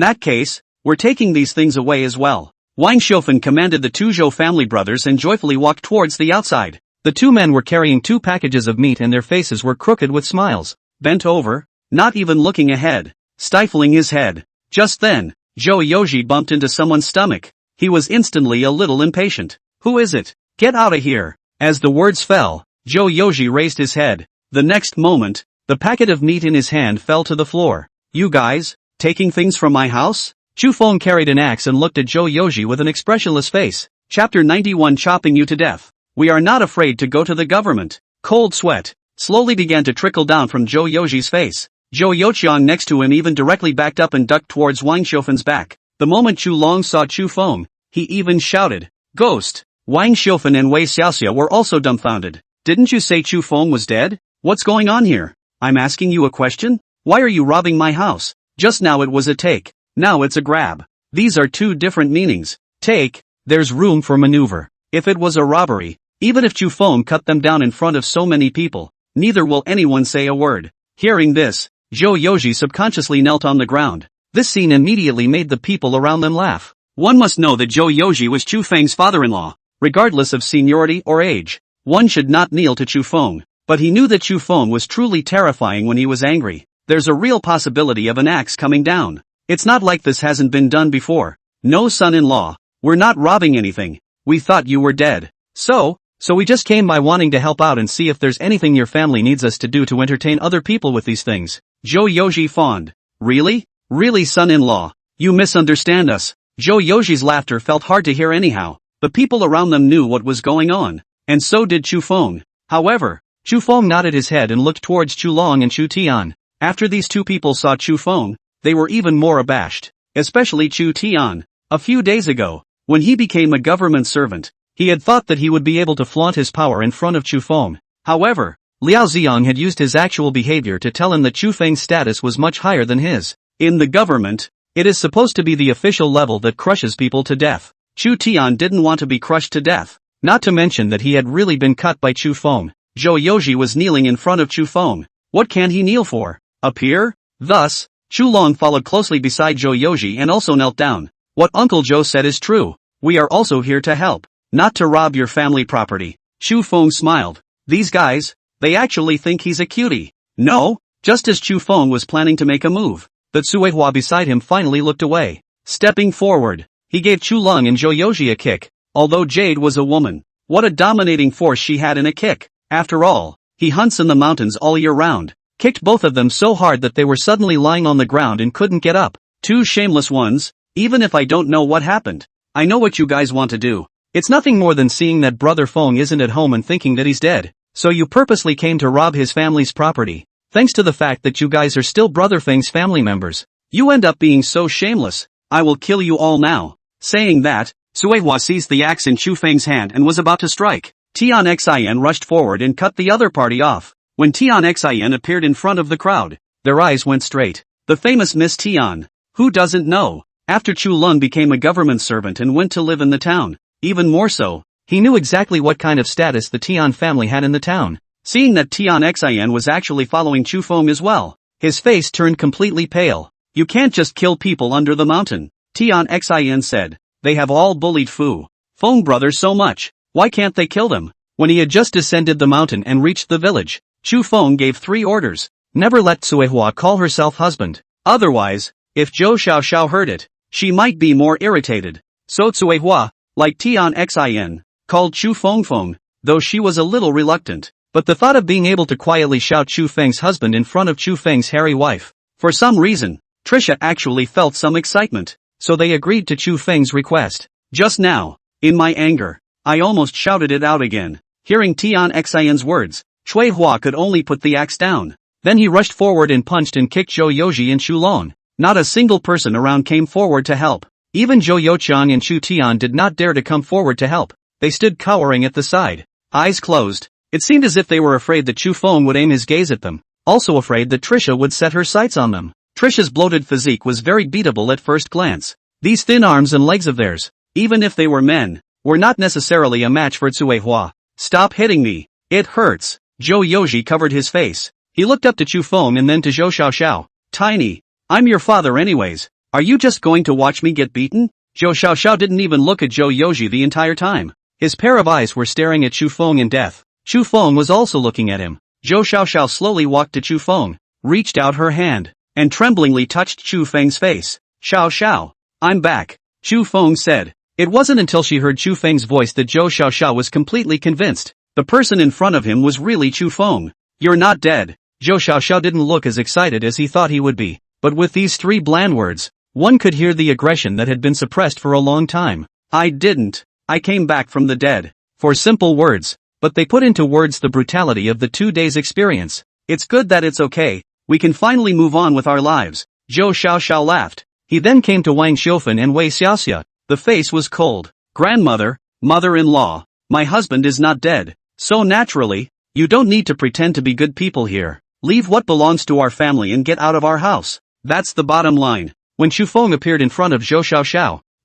that case, we're taking these things away as well. Wang Xiufen commanded the two Zhou family brothers and joyfully walked towards the outside. The two men were carrying 2 packages of meat and their faces were crooked with smiles. Bent over, not even looking ahead, stifling his head. Just then, Zhou Yoji bumped into someone's stomach. He was instantly a little impatient. Who is it? Get out of here. As the words fell, Zhou Yoji raised his head. The next moment, the packet of meat in his hand fell to the floor. You guys, taking things from my house? Chu Feng carried an axe and looked at Zhou Yoji with an expressionless face. Chapter 91 Chopping you to death. We are not afraid to go to the government. Cold sweat slowly began to trickle down from Zhou Yoji's face. Zhou Youqiang next to him even directly backed up and ducked towards Wang Xiufen's back. The moment Chu Long saw Chu Feng, he even shouted, Ghost! Wang Xiufen and Wei Xiaoxia were also dumbfounded. Didn't you say Chu Feng was dead? What's going on here? I'm asking you a question? Why are you robbing my house? Just now it was a take, now it's a grab. These are two different meanings. Take, there's room for maneuver. If it was a robbery, even if Chu Feng cut them down in front of so many people, neither will anyone say a word. Hearing this, Zhou Yoji subconsciously knelt on the ground. This scene immediately made the people around them laugh. One must know that Zhou Yoji was Chu Feng's father-in-law, regardless of seniority or age. One should not kneel to Chu Feng, but he knew that Chu Feng was truly terrifying when he was angry. There's a real possibility of an axe coming down. It's not like this hasn't been done before. No, son-in-law, we're not robbing anything. We thought you were dead. So we just came by wanting to help out and see if there's anything your family needs us to do to entertain other people with these things. Zhou Yoji fawned. Really? Really, son-in-law? You misunderstand us. Zhou Yoji's laughter felt hard to hear anyhow. The people around them knew what was going on, and so did Chu Feng. However, Chu Feng nodded his head and looked towards Chu Long and Chu Tian. After these two people saw Chu Feng, they were even more abashed. Especially Chu Tian. A few days ago, when he became a government servant, he had thought that he would be able to flaunt his power in front of Chu Feng. However, Liao Ziyang had used his actual behavior to tell him that Chu Feng's status was much higher than his. In the government, it is supposed to be the official level that crushes people to death. Chu Tian didn't want to be crushed to death. Not to mention that he had really been cut by Chu Feng. Zhou Yoji was kneeling in front of Chu Feng. What can he kneel for? Appear? Thus, Chu Long followed closely beside Zhou Yoji and also knelt down. What Uncle Zhou said is true. We are also here to help, not to rob your family property. Chu Feng smiled. These guys, they actually think he's a cutie. No? Just as Chu Feng was planning to make a move, the Tsuehua beside him finally looked away. Stepping forward, he gave Chu Long and Zhou Yoji a kick. Although Jade was a woman, what a dominating force she had in a kick. After all, he hunts in the mountains all year round. Kicked both of them so hard that they were suddenly lying on the ground and couldn't get up. Two shameless ones. Even if I don't know what happened, I know what you guys want to do. It's nothing more than seeing that Brother Feng isn't at home and thinking that he's dead. So you purposely came to rob his family's property. Thanks to the fact that you guys are still Brother Feng's family members. You end up being so shameless. I will kill you all now. Saying that, Tsuehua seized the axe in Chu Feng's hand and was about to strike. Tian Xin rushed forward and cut the other party off. When Tian Xin appeared in front of the crowd, their eyes went straight. The famous Miss Tian. Who doesn't know? After Chu Lun became a government servant and went to live in the town, even more so, he knew exactly what kind of status the Tian family had in the town. Seeing that Tian Xin was actually following Chu Feng as well, his face turned completely pale. You can't just kill people under the mountain, Tian Xin said. They have all bullied Feng brother so much, why can't they kill them? When he had just descended the mountain and reached the village, Chu Feng gave 3 orders. Never let Tsuehua call herself husband. Otherwise, if Zhou Xiaoxiao heard it, she might be more irritated. So Tsuehua, like Tian Xin, called Chu Feng, though she was a little reluctant. But the thought of being able to quietly shout Chu Feng's husband in front of Chu Feng's hairy wife. For some reason, Trisha actually felt some excitement, so they agreed to Chu Feng's request. Just now, in my anger, I almost shouted it out again. Hearing Tian Xin's words, Tsuehua could only put the axe down. Then he rushed forward and punched and kicked Zhou Yoji and Chu Long. Not a single person around came forward to help. Even Zhou Youqiang and Chu Tian did not dare to come forward to help. They stood cowering at the side, eyes closed. It seemed as if they were afraid that Chu Feng would aim his gaze at them, also afraid that Trisha would set her sights on them. Trisha's bloated physique was very beatable at first glance. These thin arms and legs of theirs, even if they were men, were not necessarily a match for Tsuehua. Stop hitting me. It hurts. Zhou Yoji covered his face. He looked up to Chu Feng and then to Zhou Xiaoxiao. Tiny, I'm your father anyways. Are you just going to watch me get beaten? Zhou Xiaoxiao didn't even look at Zhou Yoji the entire time. His pair of eyes were staring at Chu Feng in death. Chu Feng was also looking at him. Zhou Xiaoxiao slowly walked to Chu Feng, reached out her hand, and tremblingly touched Chu Feng's face. Xiao, I'm back, Chu Feng said. It wasn't until she heard Chu Feng's voice that Zhou Xiaoxiao was completely convinced. The person in front of him was really Chu Feng. You're not dead. Zhou Xiaoxiao didn't look as excited as he thought he would be. But with these 3 bland words, one could hear the aggression that had been suppressed for a long time. I didn't. I came back from the dead. 4 simple words, but they put into words the brutality of the 2 days' experience. It's good that it's okay. We can finally move on with our lives. Zhou Xiaoxiao laughed. He then came to Wang Xiufen and Wei Xiaoxia. The face was cold. Grandmother, mother-in-law, my husband is not dead. So naturally, you don't need to pretend to be good people here. Leave what belongs to our family and get out of our house. That's the bottom line. When Chu Feng appeared in front of Zhou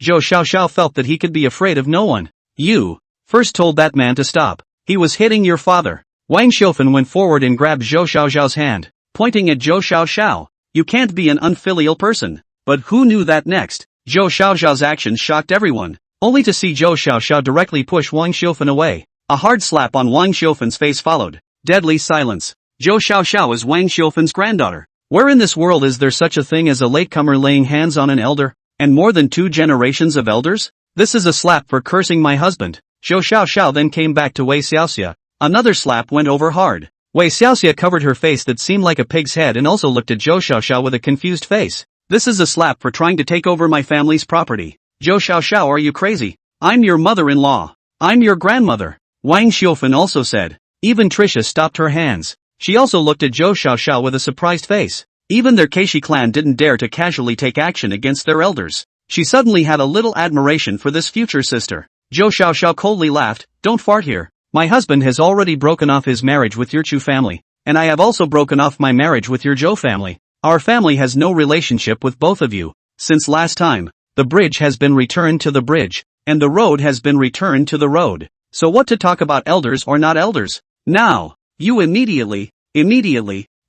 Xiaoxiao felt that he could be afraid of no one. You first told that man to stop. He was hitting your father. Wang Xiufen went forward and grabbed Zhou Xiaoxiao's hand, pointing at Zhou Xiaoxiao. You can't be an unfilial person. But who knew that next? Zhou Xiaoxiao's actions shocked everyone, only to see Zhou Xiaoxiao directly push Wang Xiufen away. A hard slap on Wang Xiufan's face followed. Deadly silence. Zhou Xiaoxiao is Wang Xiufan's granddaughter. Where in this world is there such a thing as a latecomer laying hands on an elder? And more than 2 generations of elders? This is a slap for cursing my husband. Zhou Xiaoxiao then came back to Wei Xiaoxia. Another slap went over hard. Wei Xiaoxia covered her face that seemed like a pig's head and also looked at Zhou Xiaoxiao with a confused face. This is a slap for trying to take over my family's property. Zhou Xiaoxiao, are you crazy? I'm your mother-in-law. I'm your grandmother. Wang Xiufan also said. Even Trisha stopped her hands. She also looked at Zhou Xiaoxiao with a surprised face. Even their Keishi clan didn't dare to casually take action against their elders. She suddenly had a little admiration for this future sister. Zhou Xiaoxiao coldly laughed. Don't fart here. My husband has already broken off his marriage with your Chu family, and I have also broken off my marriage with your Zhou family. Our family has no relationship with both of you. Since last time, the bridge has been returned to the bridge, and the road has been returned to the road. So what to talk about elders or not elders? Now, you immediately,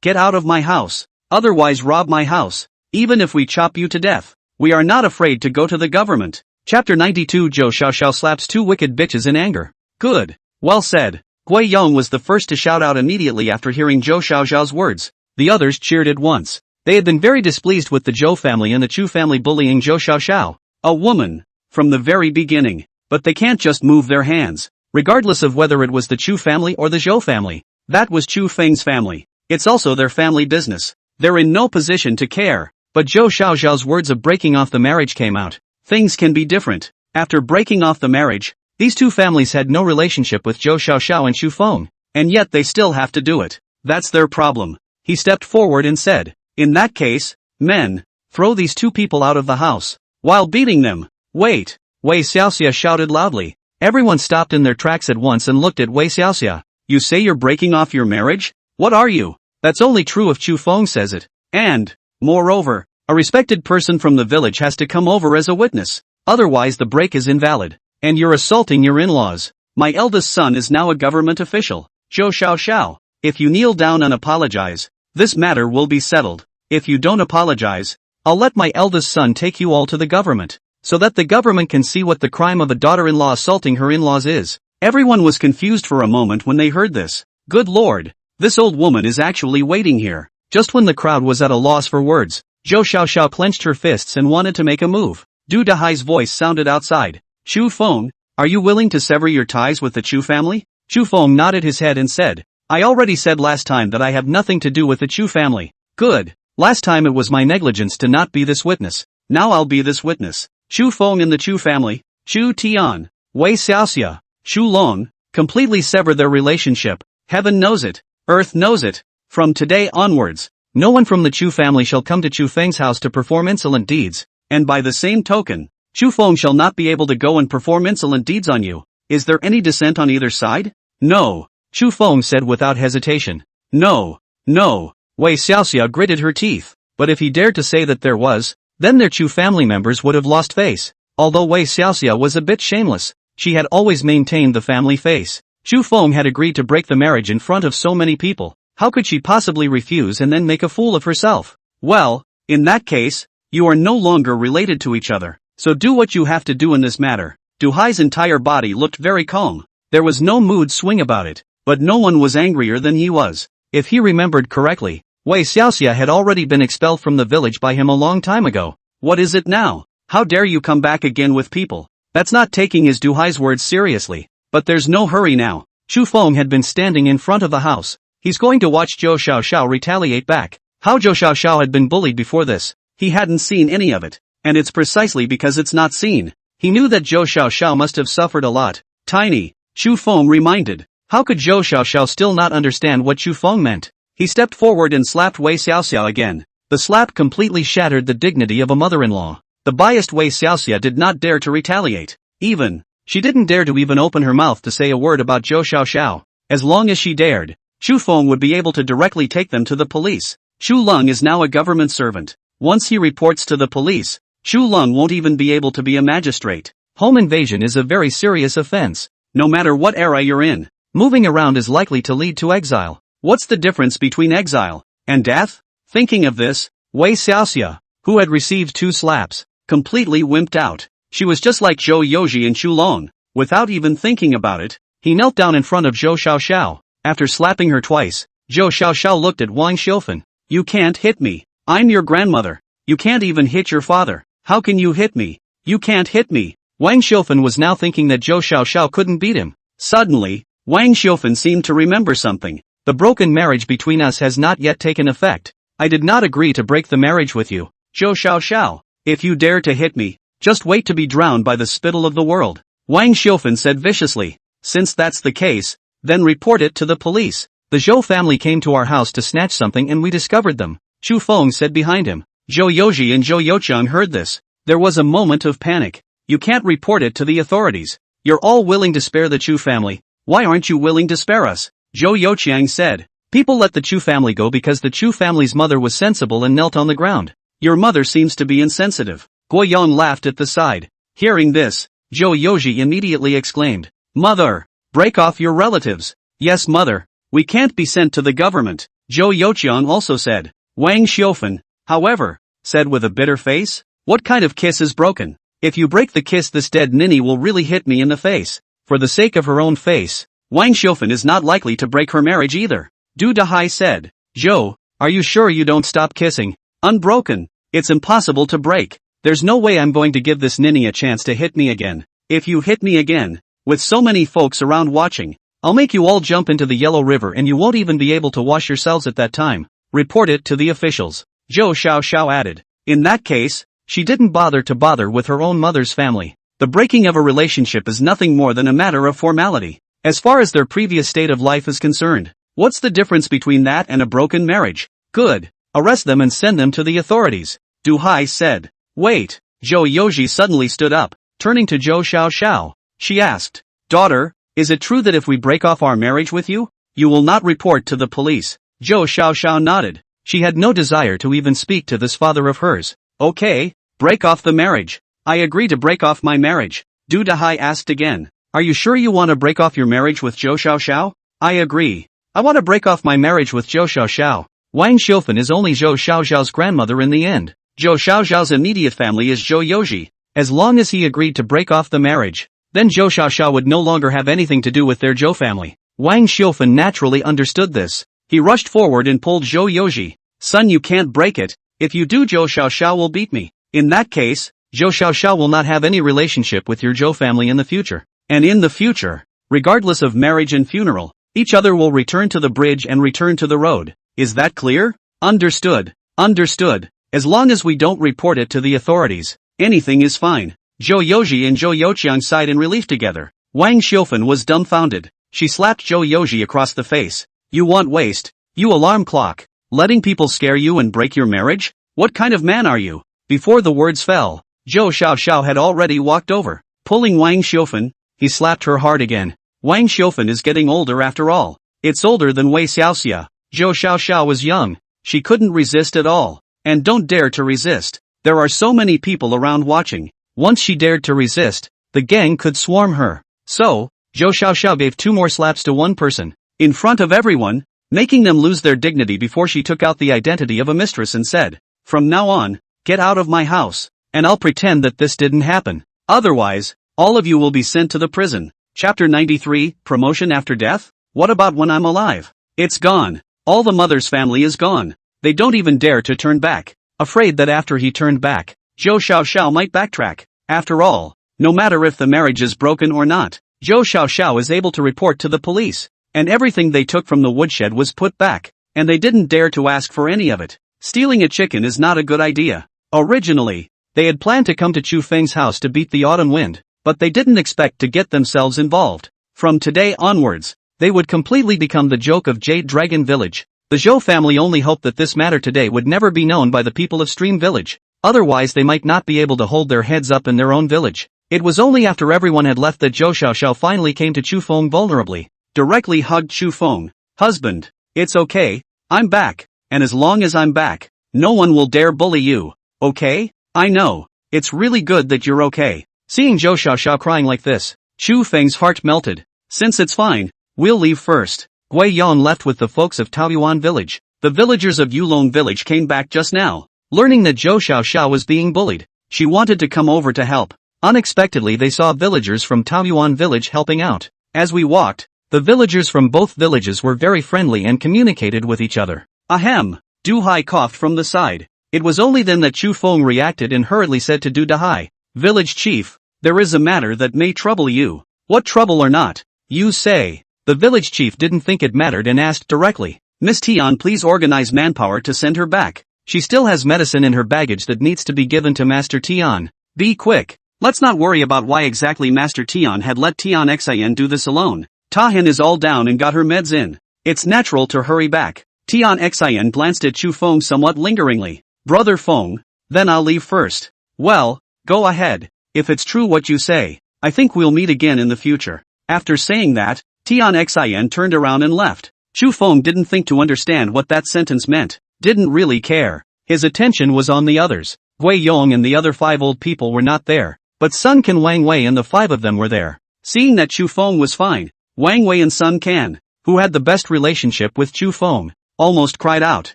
get out of my house. Otherwise rob my house. Even if we chop you to death, we are not afraid to go to the government. Chapter 92. Zhou Xiaoxiao slaps 2 wicked bitches in anger. Good. Well said. Gui Yong was the first to shout out immediately after hearing Zhou Xiaoxiao's words. The others cheered at once. They had been very displeased with the Zhou family and the Chu family bullying Zhou Xiaoxiao, a woman, from the very beginning. But they can't just move their hands, regardless of whether it was the Chu family or the Zhou family. That was Chu Feng's family. It's also their family business. They're in no position to care. But Zhou Xiaoxiao's words of breaking off the marriage came out. Things can be different. After breaking off the marriage, these 2 families had no relationship with Zhou Xiaoxiao and Chu Feng, and yet they still have to do it. That's their problem. He stepped forward and said, in that case, men, throw these 2 people out of the house, while beating them. Wait, Wei Xiaoxia shouted loudly. Everyone stopped in their tracks at once and looked at Wei Xiaoxia. You say you're breaking off your marriage? What are you? That's only true if Chu Feng says it. And, moreover, a respected person from the village has to come over as a witness. Otherwise the break is invalid. And you're assaulting your in-laws. My eldest son is now a government official. Zhou Xiaoxiao, if you kneel down and apologize, this matter will be settled. If you don't apologize, I'll let my eldest son take you all to the government, so that the government can see what the crime of a daughter-in-law assaulting her in-laws is. Everyone was confused for a moment when they heard this. Good lord, this old woman is actually waiting here. Just when the crowd was at a loss for words, Zhou Xiaoxiao clenched her fists and wanted to make a move. Du Dahai's voice sounded outside. Chu Feng, are you willing to sever your ties with the Chu family? Chu Feng nodded his head and said, I already said last time that I have nothing to do with the Chu family. Good. Last time it was my negligence to not be this witness. Now I'll be this witness. Chu Feng and the Chu family, Chu Tian, Wei Xiaoxia, Chu Long, completely sever their relationship. Heaven knows it. Earth knows it. From today onwards, no one from the Chu family shall come to Chu Feng's house to perform insolent deeds, and by the same token, Chu Feng shall not be able to go and perform insolent deeds on you. Is there any dissent on either side? No. Chu Feng said without hesitation. No. Wei Xiaoxia gritted her teeth. But if he dared to say that there was, then their Chu family members would have lost face. Although Wei Xiaoxia was a bit shameless, she had always maintained the family face. Chu Feng had agreed to break the marriage in front of so many people. How could she possibly refuse and then make a fool of herself? Well, in that case, you are no longer related to each other. So do what you have to do in this matter. Du Hai's entire body looked very calm. There was no mood swing about it, but no one was angrier than he was. If he remembered correctly, Wei Xiaoxia had already been expelled from the village by him a long time ago. What is it now? How dare you come back again with people? That's not taking his Du Hai's words seriously. But there's no hurry now. Chu Feng had been standing in front of the house. He's going to watch Zhou Xiaoxiao retaliate back. How Zhou Xiaoxiao had been bullied before this, he hadn't seen any of it. And it's precisely because it's not seen. He knew that Zhou Xiaoxiao must have suffered a lot. Tiny, Chu Feng reminded. How could Zhou Xiaoxiao still not understand what Chu Feng meant? He stepped forward and slapped Wei Xiaoxia again. The slap completely shattered the dignity of a mother-in-law. The biased Wei Xiaoxia did not dare to retaliate. She didn't dare to even open her mouth to say a word about Zhou Xiaoxiao. As long as she dared, Chu Feng would be able to directly take them to the police. Chu Lung is now a government servant. Once he reports to the police, Chu Lung won't even be able to be a magistrate. Home invasion is a very serious offense. No matter what era you're in, moving around is likely to lead to exile. What's the difference between exile and death? Thinking of this, Wei Xiaoxia, who had received 2 slaps, completely wimped out. She was just like Zhou Youji and Chu Long. Without even thinking about it, He knelt down in front of Zhou Xiaoxiao. After slapping her twice, Zhou Xiaoxiao looked at Wang Xiufan. You can't hit me. I'm your grandmother. You can't even hit your father. How can you hit me? You can't hit me. Wang Xiufan was now thinking that Zhou Xiaoxiao couldn't beat him. Suddenly, Wang Xiufan seemed to remember something. The broken marriage between us has not yet taken effect. I did not agree to break the marriage with you, Zhou Xiaoxiao. If you dare to hit me, just wait to be drowned by the spittle of the world. Wang Xiufan said viciously. Since that's the case, then report it to the police. The Zhou family came to our house to snatch something and we discovered them, Chu Feng said behind him. Zhou Youji and Zhou Youqiang heard this. There was a moment of panic. You can't report it to the authorities. You're all willing to spare the Chu family. Why aren't you willing to spare us? Zhou Youqiang said. People let the Chu family go because the Chu family's mother was sensible and knelt on the ground. Your mother seems to be insensitive. Guo Yang laughed at the side. Hearing this, Zhou Youji immediately exclaimed. Mother! Break off your relatives. Yes, mother. We can't be sent to the government. Zhou Youqiang also said. Wang Xiufan, however, said with a bitter face. What kind of kiss is broken? If you break the kiss, this dead ninny will really hit me in the face. For the sake of her own face, Wang Xiufan is not likely to break her marriage either. Du Dahai said. Zhou, are you sure you don't stop kissing? Unbroken. It's impossible to break. There's no way I'm going to give this ninny a chance to hit me again. If you hit me again, with so many folks around watching, I'll make you all jump into the Yellow River and you won't even be able to wash yourselves at that time. Report it to the officials. Zhou Xiaoxiao added. In that case, she didn't bother with her own mother's family. The breaking of a relationship is nothing more than a matter of formality. As far as their previous state of life is concerned, what's the difference between that and a broken marriage? Good. Arrest them and send them to the authorities. Du Hai said. Wait. Zhou Youji suddenly stood up, turning to Zhou Xiaoxiao. She asked. Daughter, is it true that if we break off our marriage with you, you will not report to the police? Zhou Xiaoxiao nodded. She had no desire to even speak to this father of hers. Okay, break off the marriage. I agree to break off my marriage. Du Dahai asked again. Are you sure you want to break off your marriage with Zhou Xiaoxiao? I agree. I want to break off my marriage with Zhou Xiaoxiao. Wang Xiufan is only Zhou Xiaoxiao's grandmother in the end. Zhou Xiaoxiao's immediate family is Zhou Youji. As long as he agreed to break off the marriage, then Zhou Xiaoxiao would no longer have anything to do with their Zhou family. Wang Xiufan naturally understood this. He rushed forward and pulled Zhou Youji. Son, you can't break it. If you do, Zhou Xiaoxiao will beat me. In that case, Zhou Xiaoxiao will not have any relationship with your Zhou family in the future. And in the future, regardless of marriage and funeral, each other will return to the bridge and return to the road. Is that clear? Understood. Understood. As long as we don't report it to the authorities, anything is fine. Zhou Youji and Zhou Youqiang sighed in relief together. Wang Xiufan was dumbfounded. She slapped Zhou Youji across the face. You want waste? You alarm clock. Letting people scare you and break your marriage? What kind of man are you? Before the words fell, Zhou Xiaoxiao had already walked over. Pulling Wang Xiufan, he slapped her hard again. Wang Xiufan is getting older after all. It's older than Wei Xiaoxia. Zhou Xiaoxiao was young. She couldn't resist at all. And don't dare to resist. There are so many people around watching. Once she dared to resist, the gang could swarm her. So, Zhou Xiaoxiao gave 2 more slaps to one person, in front of everyone, making them lose their dignity before she took out the identity of a mistress and said, from now on, get out of my house, and I'll pretend that this didn't happen. Otherwise, all of you will be sent to the prison. Chapter 93, Promotion After Death? What about when I'm alive? It's gone. All the mother's family is gone. They don't even dare to turn back, afraid that after he turned back, Zhou Xiaoxiao might backtrack. After all, no matter if the marriage is broken or not, Zhou Xiaoxiao is able to report to the police, and everything they took from the woodshed was put back, and they didn't dare to ask for any of it. Stealing a chicken is not a good idea. Originally, they had planned to come to Chu Feng's house to beat the autumn wind, but they didn't expect to get themselves involved. From today onwards, they would completely become the joke of Jade Dragon Village. The Zhou family only hoped that this matter today would never be known by the people of Stream Village. Otherwise they might not be able to hold their heads up in their own village. It was only after everyone had left that Zhou Xiaoxiao finally came to Chu Feng vulnerably, directly hugged Chu Feng. Husband, it's okay, I'm back, and as long as I'm back, no one will dare bully you, okay? I know, it's really good that you're okay. Seeing Zhou Xiaoxiao crying like this, Chu Feng's heart melted. Since it's fine, we'll leave first. Gui Yan left with the folks of Taoyuan village. The villagers of Yulong village came back just now. Learning that Zhou Xiaoxiao was being bullied, she wanted to come over to help. Unexpectedly they saw villagers from Taoyuan village helping out. As we walked, the villagers from both villages were very friendly and communicated with each other. Ahem, Du Hai coughed from the side. It was only then that Chu Feng reacted and hurriedly said to Du Dahai, "Village chief, there is a matter that may trouble you." "What trouble or not? You say." The village chief didn't think it mattered and asked directly, "Miss Tian, please organize manpower to send her back. She still has medicine in her baggage that needs to be given to Master Tian. Be quick." Let's not worry about why exactly Master Tian had let Tian Xin do this alone. Tahan is all down and got her meds in. It's natural to hurry back. Tian Xin glanced at Chu Feng somewhat lingeringly. "Brother Feng, then I'll leave first." "Well, go ahead. If it's true what you say, I think we'll meet again in the future." After saying that, Tian Xin turned around and left. Chu Feng didn't think to understand what that sentence meant, didn't really care. His attention was on the others. Wei Yong and the other 5 old people were not there, but Sun Can, Wang Wei and the 5 of them were there. Seeing that Chu Feng was fine, Wang Wei and Sun Can, who had the best relationship with Chu Feng, almost cried out,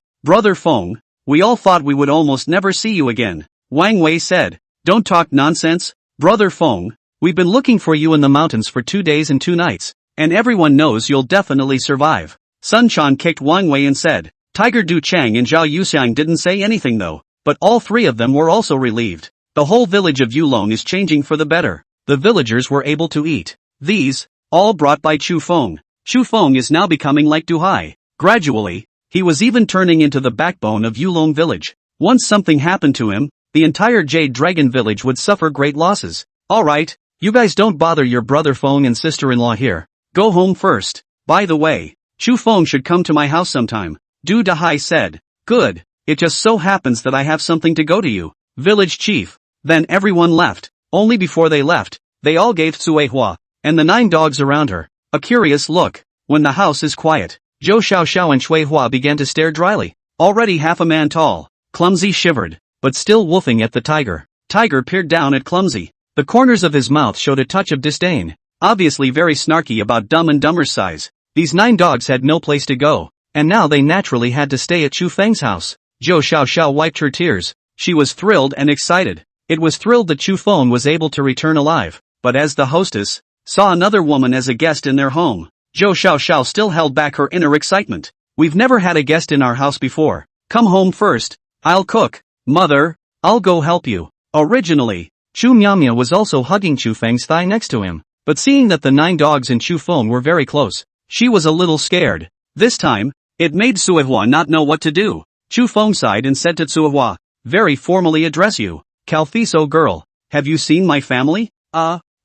"Brother Feng, we all thought we would almost never see you again." Wang Wei said, "Don't talk nonsense, Brother Feng. We've been looking for you in the mountains for 2 days and 2 nights, and everyone knows you'll definitely survive." Sun Quan kicked Wang Wei and said, "Tiger Du Chang and Zhao Yuxiang didn't say anything though, but all 3 of them were also relieved. The whole village of Yulong is changing for the better." The villagers were able to eat these, all brought by Chu Feng. Chu Feng is now becoming like Du Hai. Gradually, he was even turning into the backbone of Yulong village. Once something happened to him, the entire Jade Dragon village would suffer great losses. "Alright, you guys don't bother your brother Feng and sister-in-law here. Go home first. By the way, Chu Feng should come to my house sometime," Du Dahai said. "Good, it just so happens that I have something to go to you, village chief." Then everyone left. Only before they left, they all gave Sui Hua, and the 9 dogs around her, a curious look. When the house is quiet, Zhou Xiaoxiao and Shui Hua began to stare dryly. Already half a man tall, Clumsy shivered, but still woofing at the tiger. Tiger peered down at Clumsy. The corners of his mouth showed a touch of disdain, obviously very snarky about Dumb and Dumber's size. These 9 dogs had no place to go, and now they naturally had to stay at Chu Feng's house. Zhou Xiaoxiao wiped her tears. She was thrilled and excited. It was thrilled that Chu Feng was able to return alive, but as the hostess saw another woman as a guest in their home, Zhou Xiaoxiao still held back her inner excitement. "We've never had a guest in our house before. Come home first. I'll cook." "Mother, I'll go help you." Originally, Chu Miamia was also hugging Chu Feng's thigh next to him, but seeing that the 9 dogs and Chu Feng were very close, she was a little scared. This time, it made Suihua not know what to do. Chu Feng sighed and said to Suihua, "Very formally address you. Calfiso girl, have you seen my family?"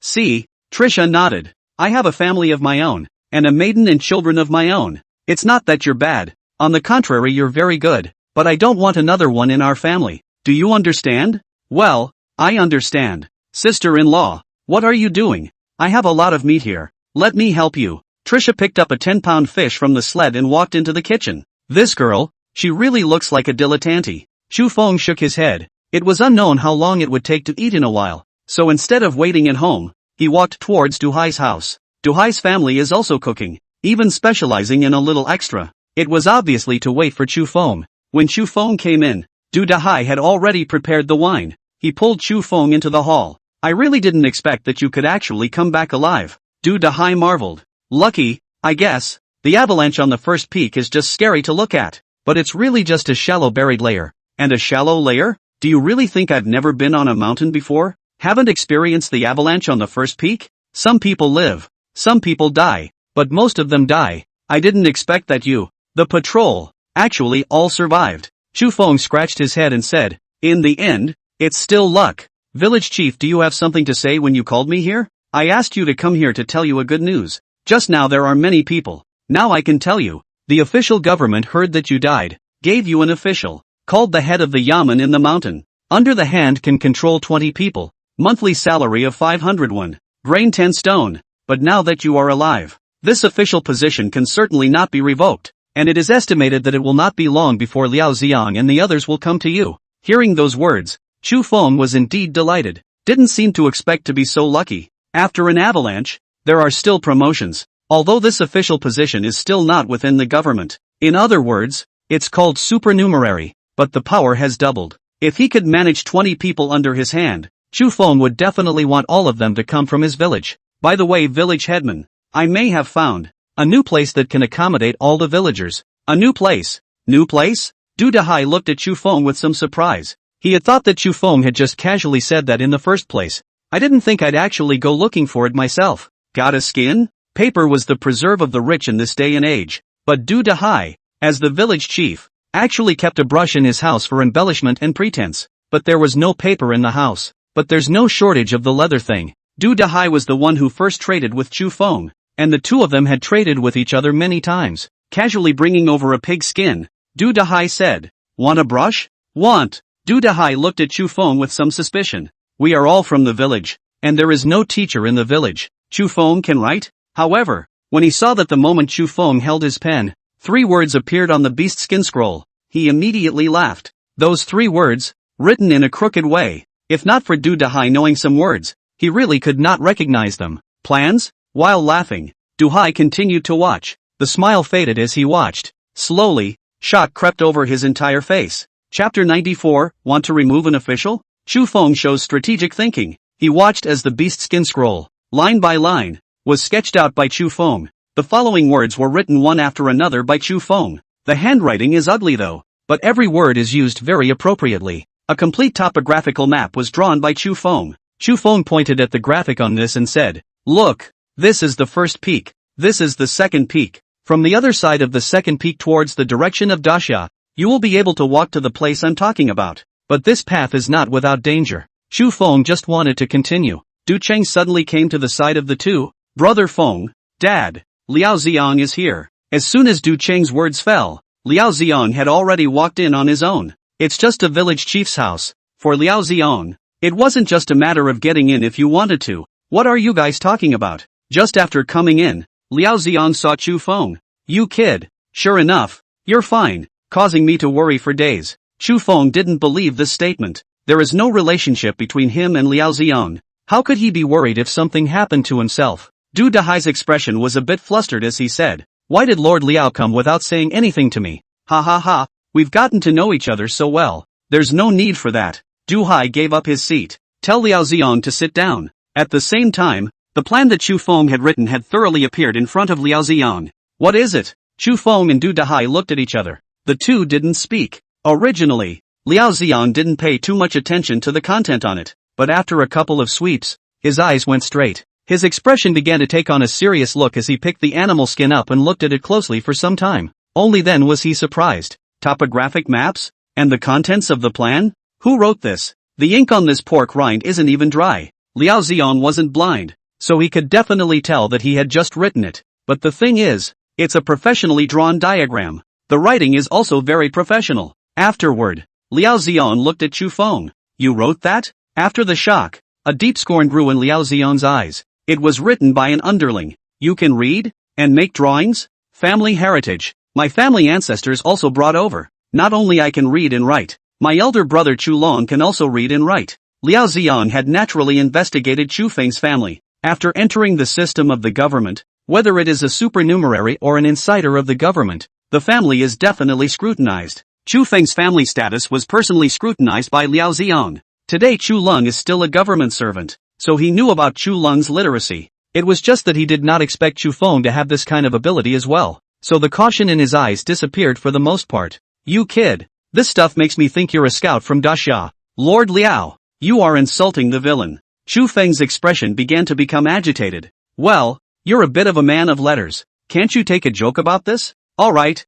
See." Trisha nodded. "I have a family of my own, and a maiden and children of my own. It's not that you're bad. On the contrary, you're very good, but I don't want another one in our family. Do you understand?" "Well, I understand. Sister-in-law, what are you doing? I have a lot of meat here. Let me help you." Trisha picked up a 10-pound fish from the sled and walked into the kitchen. "This girl, she really looks like a dilettante." Chu Feng shook his head. It was unknown how long it would take to eat in a while, so instead of waiting at home, he walked towards Du Hai's house. Du Hai's family is also cooking, even specializing in a little extra. It was obviously to wait for Chu Feng. When Chu Feng came in, Du Dahai had already prepared the wine. He pulled Chu Feng into the hall. "I really didn't expect that you could actually come back alive." Du Dahai marveled. "Lucky, I guess. The avalanche on the first peak is just scary to look at, but it's really just a shallow buried layer." "And a shallow layer? Do you really think I've never been on a mountain before? Haven't experienced the avalanche on the first peak? Some people live, some people die, but most of them die. I didn't expect that you, the patrol, actually all survived." Chu Feng scratched his head and said, "In the end, it's still luck." "Village chief, do you have something to say when you called me here?" "I asked you to come here to tell you a good news. Just now there are many people. Now I can tell you. The official government heard that you died, gave you an official, called the head of the Yamen in the mountain. Under the hand can control 20 people. Monthly salary of 501. Grain 10 stone. But now that you are alive, this official position can certainly not be revoked, and it is estimated that it will not be long before Liao Xiang and the others will come to you." Hearing those words, Chu Feng was indeed delighted. Didn't seem to expect to be so lucky. After an avalanche, there are still promotions, although this official position is still not within the government. In other words, it's called supernumerary, but the power has doubled. If he could manage 20 people under his hand, Chu Feng would definitely want all of them to come from his village. "By the way, village headman, I may have found a new place that can accommodate all the villagers. A new place? New place? Du Dahai looked at Chu Feng with some surprise. He had thought that Chu Feng had just casually said that in the first place. I didn't think I'd actually go looking for it myself. Got a skin? Paper was the preserve of the rich in this day and age. But Du Dahai, as the village chief, actually kept a brush in his house for embellishment and pretense. But there was no paper in the house. But there's no shortage of the leather thing. Du Dahai was the one who first traded with Chu Feng, and the two of them had traded with each other many times. Casually bringing over a pig skin, Du Dahai said, "Want a brush?" "Want." Du Dahai looked at Chu Feng with some suspicion. "We are all from the village, and there is no teacher in the village. Chu Feng can write?" However, when he saw that the moment Chu Feng held his pen, 3 words appeared on the beast skin scroll, he immediately laughed. Those 3 words, written in a crooked way. If not for Du Dahai knowing some words, he really could not recognize them. Plans? While laughing, Du Dahai continued to watch. The smile faded as he watched. Slowly, shock crept over his entire face. Chapter 94, Want to remove an official? Chu Feng shows strategic thinking. He watched as the beast skin scroll, line by line, was sketched out by Chu Feng. The following words were written one after another by Chu Feng. The handwriting is ugly though, but every word is used very appropriately. A complete topographical map was drawn by Chu Feng. Chu Feng pointed at the graphic on this and said, "Look, this is the first peak. This is the second peak. From the other side of the second peak towards the direction of Dasha, you will be able to walk to the place I'm talking about. But this path is not without danger." Chu Feng just wanted to continue. Du Cheng suddenly came to the side of the two. "Brother Feng, Dad, Liao Xiang is here." As soon as Du Cheng's words fell, Liao Xiang had already walked in on his own. It's just a village chief's house. For Liao Xiang, it wasn't just a matter of getting in if you wanted to. "What are you guys talking about?" Just after coming in, Liao Xiang saw Chu Feng. "You kid, sure enough, you're fine, causing me to worry for days." Chu Feng didn't believe this statement. There is no relationship between him and Liao Xiang. How could he be worried if something happened to himself? Du Dahai's expression was a bit flustered as he said, "Why did Lord Liao come without saying anything to me? Ha ha ha, we've gotten to know each other so well. There's no need for that." Du Hai gave up his seat. "Tell Liao Xiang to sit down." At the same time, the plan that Chu Feng had written had thoroughly appeared in front of Liao Xiang. "What is it?" Chu Feng and Du Dahai looked at each other. The two didn't speak. Originally, Liao Xiang didn't pay too much attention to the content on it, but after a couple of sweeps, his eyes went straight. His expression began to take on a serious look as he picked the animal skin up and looked at it closely for some time. Only then was he surprised. Topographic maps? And the contents of the plan? Who wrote this? The ink on this pork rind isn't even dry. Liao Xiang wasn't blind, so he could definitely tell that he had just written it. But the thing is, it's a professionally drawn diagram. The writing is also very professional. Afterward, Liao Xiang looked at Chu Feng. "You wrote that?" After the shock, a deep scorn grew in Liao Xiang's eyes. "It was written by an underling. You can read? And make drawings? Family heritage. My family ancestors also brought over. Not only I can read and write, my elder brother Chu Long can also read and write." Liao Xiang had naturally investigated Chu Feng's family. After entering the system of the government, whether it is a supernumerary or an insider of the government, the family is definitely scrutinized. Chu Feng's family status was personally scrutinized by Liao Xiang. Today Chu Lung is still a government servant, so he knew about Chu Lung's literacy. It was just that he did not expect Chu Feng to have this kind of ability as well, so the caution in his eyes disappeared for the most part. "You kid, this stuff makes me think you're a scout from Dasha. Lord Liao, you are insulting the villain." Chu Feng's expression began to become agitated. "Well, you're a bit of a man of letters. Can't you take a joke about this? Alright,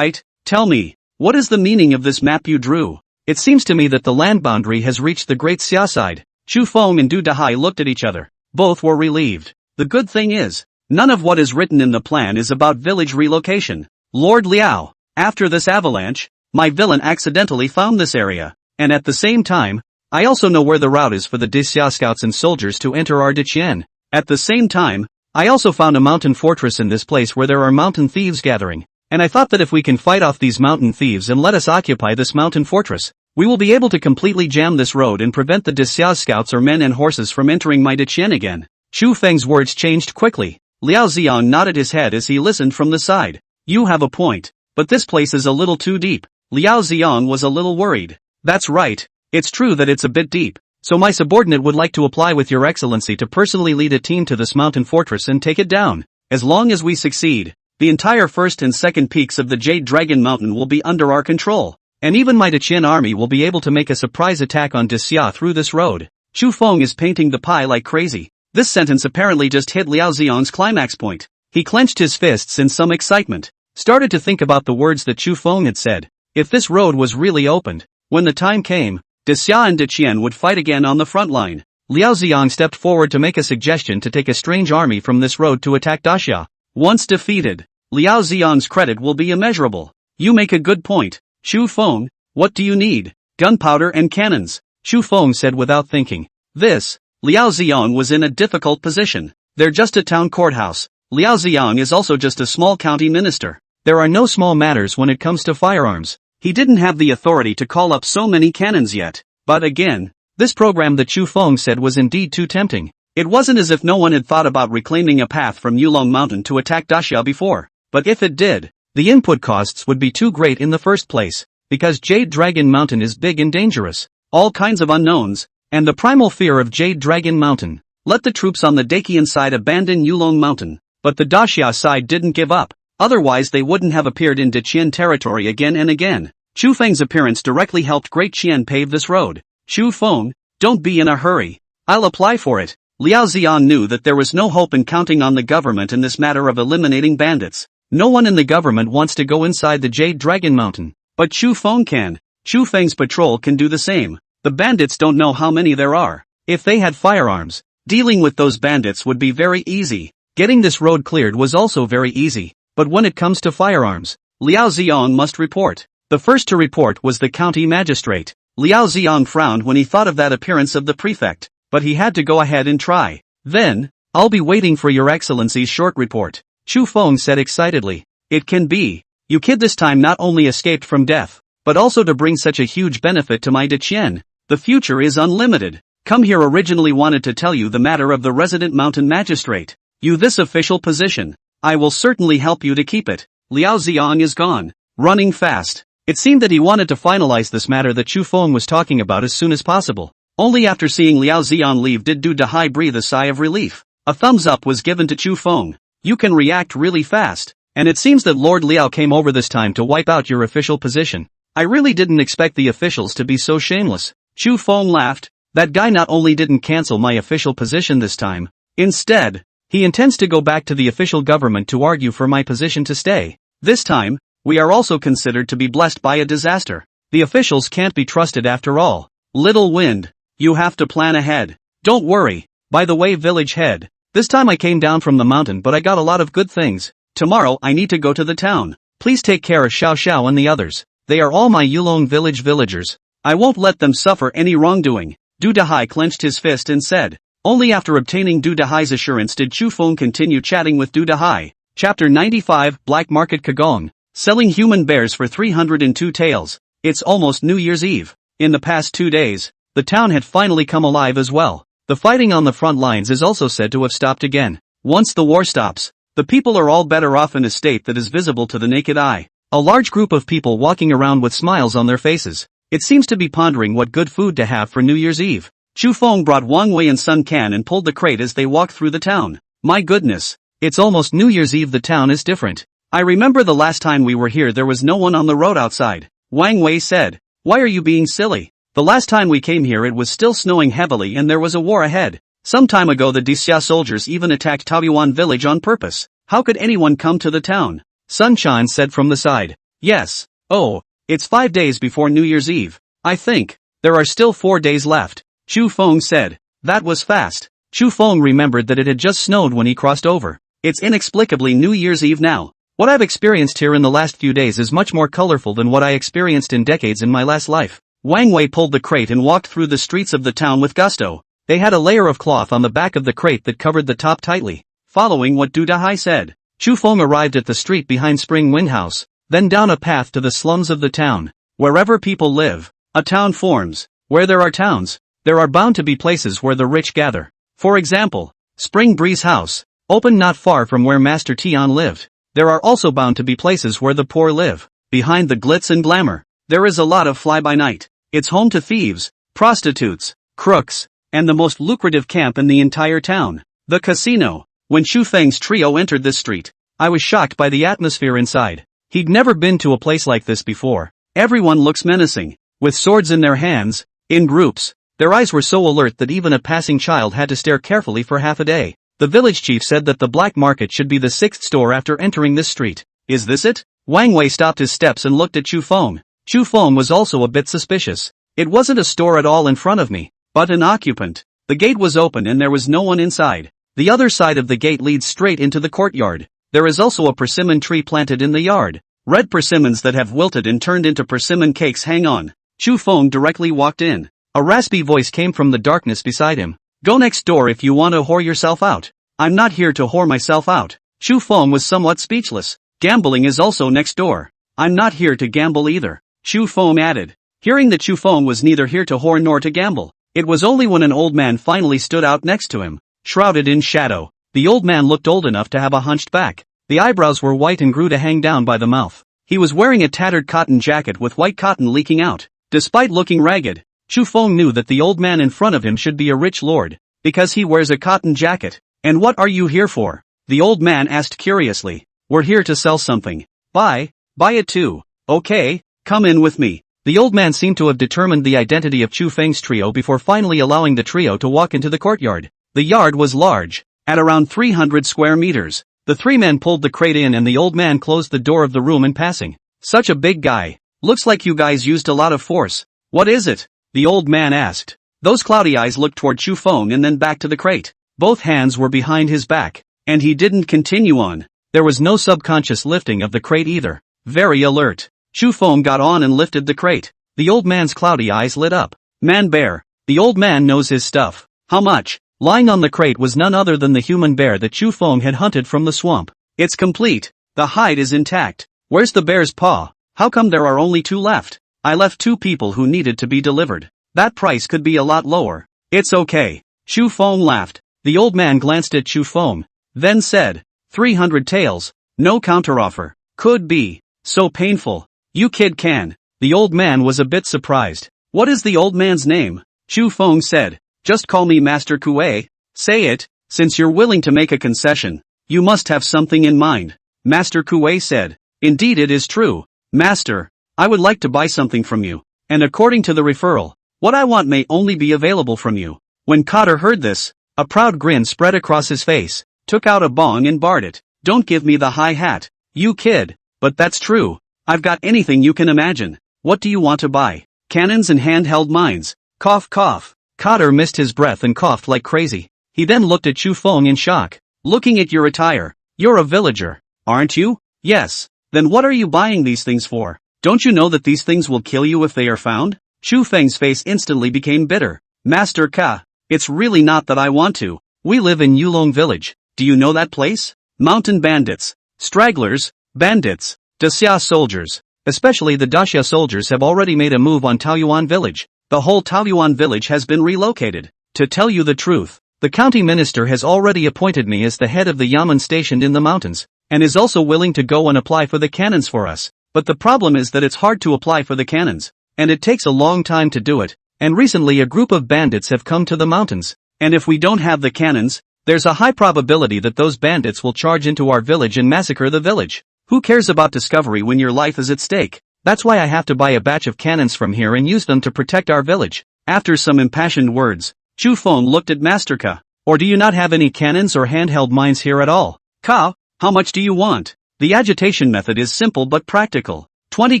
tell me, what is the meaning of this map you drew? It seems to me that the land boundary has reached the Great Xia side." Chu Feng and Du Dahai looked at each other. Both were relieved. The good thing is, none of what is written in the plan is about village relocation. "Lord Liao, after this avalanche, my villain accidentally found this area, and at the same time, I also know where the route is for the Xia scouts and soldiers to enter our Diqian. At the same time, I also found a mountain fortress in this place where there are mountain thieves gathering. And I thought that if we can fight off these mountain thieves and let us occupy this mountain fortress, we will be able to completely jam this road and prevent the Xia scouts or men and horses from entering my Diqian again." Chu Feng's words changed quickly. Liao Xiang nodded his head as he listened from the side. "You have a point, but this place is a little too deep." Liao Xiang was a little worried. "That's right, it's true that it's a bit deep, so my subordinate would like to apply with your excellency to personally lead a team to this mountain fortress and take it down. As long as we succeed, the entire first and second peaks of the Jade Dragon Mountain will be under our control, and even my Daqian army will be able to make a surprise attack on Dixia through this road. Chu Feng is painting the pie like crazy. This sentence apparently just hit Liao Xiang's climax point. He clenched his fists in some excitement, started to think about the words that Chu Feng had said. If this road was really opened, when the time came, Dixia and Daqian would fight again on the front line. Liao Xiang stepped forward to make a suggestion to take a strange army from this road to attack Daxia. Once defeated, Liao Xiang's credit will be immeasurable. You make a good point, Chu Feng. What do you need? Gunpowder and cannons, Chu Feng said without thinking. Liao Xiang was in a difficult position. They're just a town courthouse. Liao Xiang is also just a small county minister. There are no small matters when it comes to firearms. He didn't have the authority to call up so many cannons yet. But again, this program that Chu Feng said was indeed too tempting. It wasn't as if no one had thought about reclaiming a path from Yulong Mountain to attack Daxia before. But if it did, the input costs would be too great in the first place, because Jade Dragon Mountain is big and dangerous. All kinds of unknowns, and the primal fear of Jade Dragon Mountain. Let the troops on the Daqian side abandon Yulong Mountain. But the Daxia side didn't give up, otherwise they wouldn't have appeared in Daqian territory again and again. Chu Feng's appearance directly helped Great Qian pave this road. Chu Feng, don't be in a hurry. I'll apply for it. Liao Xiang knew that there was no hope in counting on the government in this matter of eliminating bandits. No one in the government wants to go inside the Jade Dragon Mountain. But Chu Feng can. Chu Feng's patrol can do the same. The bandits don't know how many there are. If they had firearms, dealing with those bandits would be very easy. Getting this road cleared was also very easy. But when it comes to firearms, Liao Xiang must report. The first to report was the county magistrate. Liao Xiang frowned when he thought of that appearance of the prefect, but he had to go ahead and try. Then, I'll be waiting for your excellency's short report, Chu Feng said excitedly. It can be. You kid this time not only escaped from death, but also to bring such a huge benefit to my Daqian. The future is unlimited. Come here originally wanted to tell you the matter of the resident mountain magistrate. You this official position. I will certainly help you to keep it. Liao Xiang is gone, running fast. It seemed that he wanted to finalize this matter that Chu Feng was talking about as soon as possible. Only after seeing Liao Xiang leave did Du Dahai breathe a sigh of relief. A thumbs up was given to Chu Feng. You can react really fast. And it seems that Lord Liao came over this time to wipe out your official position. I really didn't expect the officials to be so shameless. Chu Feng laughed. That guy not only didn't cancel my official position this time. Instead, he intends to go back to the official government to argue for my position to stay. This time, we are also considered to be blessed by a disaster. The officials can't be trusted after all. Little wind. You have to plan ahead. Don't worry. By the way, village head. This time I came down from the mountain but I got a lot of good things. Tomorrow I need to go to the town. Please take care of Xiao Xiao and the others. They are all my Yulong village villagers. I won't let them suffer any wrongdoing. Du Dahai clenched his fist and said. Only after obtaining Du Dahai's assurance did Chu Feng continue chatting with Du Dahai. Chapter 95 Black Market Kagong. Selling human bears for 302 taels. It's almost New Year's Eve. In the past 2 days, the town had finally come alive as well. The fighting on the front lines is also said to have stopped again. Once the war stops, the people are all better off in a state that is visible to the naked eye. A large group of people walking around with smiles on their faces. It seems to be pondering what good food to have for New Year's Eve. Chu Feng brought Wang Wei and Sun Can and pulled the crate as they walked through the town. My goodness. It's almost New Year's Eve. The town is different. I remember the last time we were here there was no one on the road outside. Wang Wei said. Why are you being silly? The last time we came here it was still snowing heavily and there was a war ahead. Some time ago the Dixia soldiers even attacked Taoyuan village on purpose. How could anyone come to the town? Sunshine said from the side. Yes. Oh, it's 5 days before New Year's Eve. I think. There are still 4 days left. Chu Feng said. That was fast. Chu Feng remembered that it had just snowed when he crossed over. It's inexplicably New Year's Eve now. What I've experienced here in the last few days is much more colorful than what I experienced in decades in my last life. Wang Wei pulled the crate and walked through the streets of the town with gusto. They had a layer of cloth on the back of the crate that covered the top tightly. Following what Du Dahai said, Chu Feng arrived at the street behind Spring Wind House, then down a path to the slums of the town. Wherever people live, a town forms. Where there are towns, there are bound to be places where the rich gather. For example, Spring Breeze House, open not far from where Master Tian lived. There are also bound to be places where the poor live. Behind the glitz and glamour, there is a lot of fly-by-night. It's home to thieves, prostitutes, crooks, and the most lucrative camp in the entire town, the casino. When Chu Feng's trio entered this street, I was shocked by the atmosphere inside. He'd never been to a place like this before. Everyone looks menacing, with swords in their hands, in groups. Their eyes were so alert that even a passing child had to stare carefully for half a day. The village chief said that the black market should be the sixth store after entering this street. Is this it? Wang Wei stopped his steps and looked at Chu Feng. Chu Feng was also a bit suspicious. It wasn't a store at all in front of me, but an occupant. The gate was open and there was no one inside. The other side of the gate leads straight into the courtyard. There is also a persimmon tree planted in the yard. Red persimmons that have wilted and turned into persimmon cakes hang on. Chu Feng directly walked in. A raspy voice came from the darkness beside him. Go next door if you want to whore yourself out. I'm not here to whore myself out. Chu Feng was somewhat speechless. Gambling is also next door. I'm not here to gamble either, Chu Feng added. Hearing that Chu Feng was neither here to whore nor to gamble, it was only when an old man finally stood out next to him, shrouded in shadow. The old man looked old enough to have a hunched back. The eyebrows were white and grew to hang down by the mouth. He was wearing a tattered cotton jacket with white cotton leaking out. Despite looking ragged, Chu Feng knew that the old man in front of him should be a rich lord, because he wears a cotton jacket. And what are you here for? The old man asked curiously. We're here to sell something. Buy it too. Okay, come in with me. The old man seemed to have determined the identity of Chu Feng's trio before finally allowing the trio to walk into the courtyard. The yard was large, at around 300 square meters. The three men pulled the crate in and the old man closed the door of the room in passing. Such a big guy. Looks like you guys used a lot of force. What is it? The old man asked. Those cloudy eyes looked toward Chu Feng and then back to the crate. Both hands were behind his back, and he didn't continue on. There was no subconscious lifting of the crate either. Very alert. Chu Feng got on and lifted the crate. The old man's cloudy eyes lit up. Man bear. The old man knows his stuff. How much? Lying on the crate was none other than the human bear that Chu Feng had hunted from the swamp. It's complete. The hide is intact. Where's the bear's paw? How come there are only 2 left? I left 2 people who needed to be delivered. That price could be a lot lower. It's okay. Chu Feng laughed. The old man glanced at Chu Feng, then said, 300 taels, no counteroffer. Could be. So painful. You kid can. The old man was a bit surprised. What is the old man's name? Chu Feng said. Just call me Master Kuei. Say it, since you're willing to make a concession. You must have something in mind. Master Kuei said. Indeed it is true. Master, I would like to buy something from you. And according to the referral, what I want may only be available from you. When Cotter heard this, a proud grin spread across his face, took out a bong and barred it. Don't give me the high hat, you kid. But that's true. I've got anything you can imagine. What do you want to buy? Cannons and handheld mines. Cough cough. Cotter missed his breath and coughed like crazy. He then looked at Chu Feng in shock. Looking at your attire, you're a villager, aren't you? Yes. Then what are you buying these things for? Don't you know that these things will kill you if they are found? Chu Feng's face instantly became bitter. Master Ka, it's really not that I want to. We live in Yulong village. Do you know that place? Mountain bandits, stragglers, bandits, Daxia soldiers, especially the Daxia soldiers have already made a move on Taoyuan village. The whole Taoyuan village has been relocated. To tell you the truth, the county minister has already appointed me as the head of the yamen stationed in the mountains, and is also willing to go and apply for the cannons for us. But the problem is that it's hard to apply for the cannons, and it takes a long time to do it, and recently a group of bandits have come to the mountains, and if we don't have the cannons, there's a high probability that those bandits will charge into our village and massacre the village. Who cares about discovery when your life is at stake? That's why I have to buy a batch of cannons from here and use them to protect our village. After some impassioned words, Chu Feng looked at Master Ka. Or do you not have any cannons or handheld mines here at all? Ka, how much do you want? The agitation method is simple but practical. 20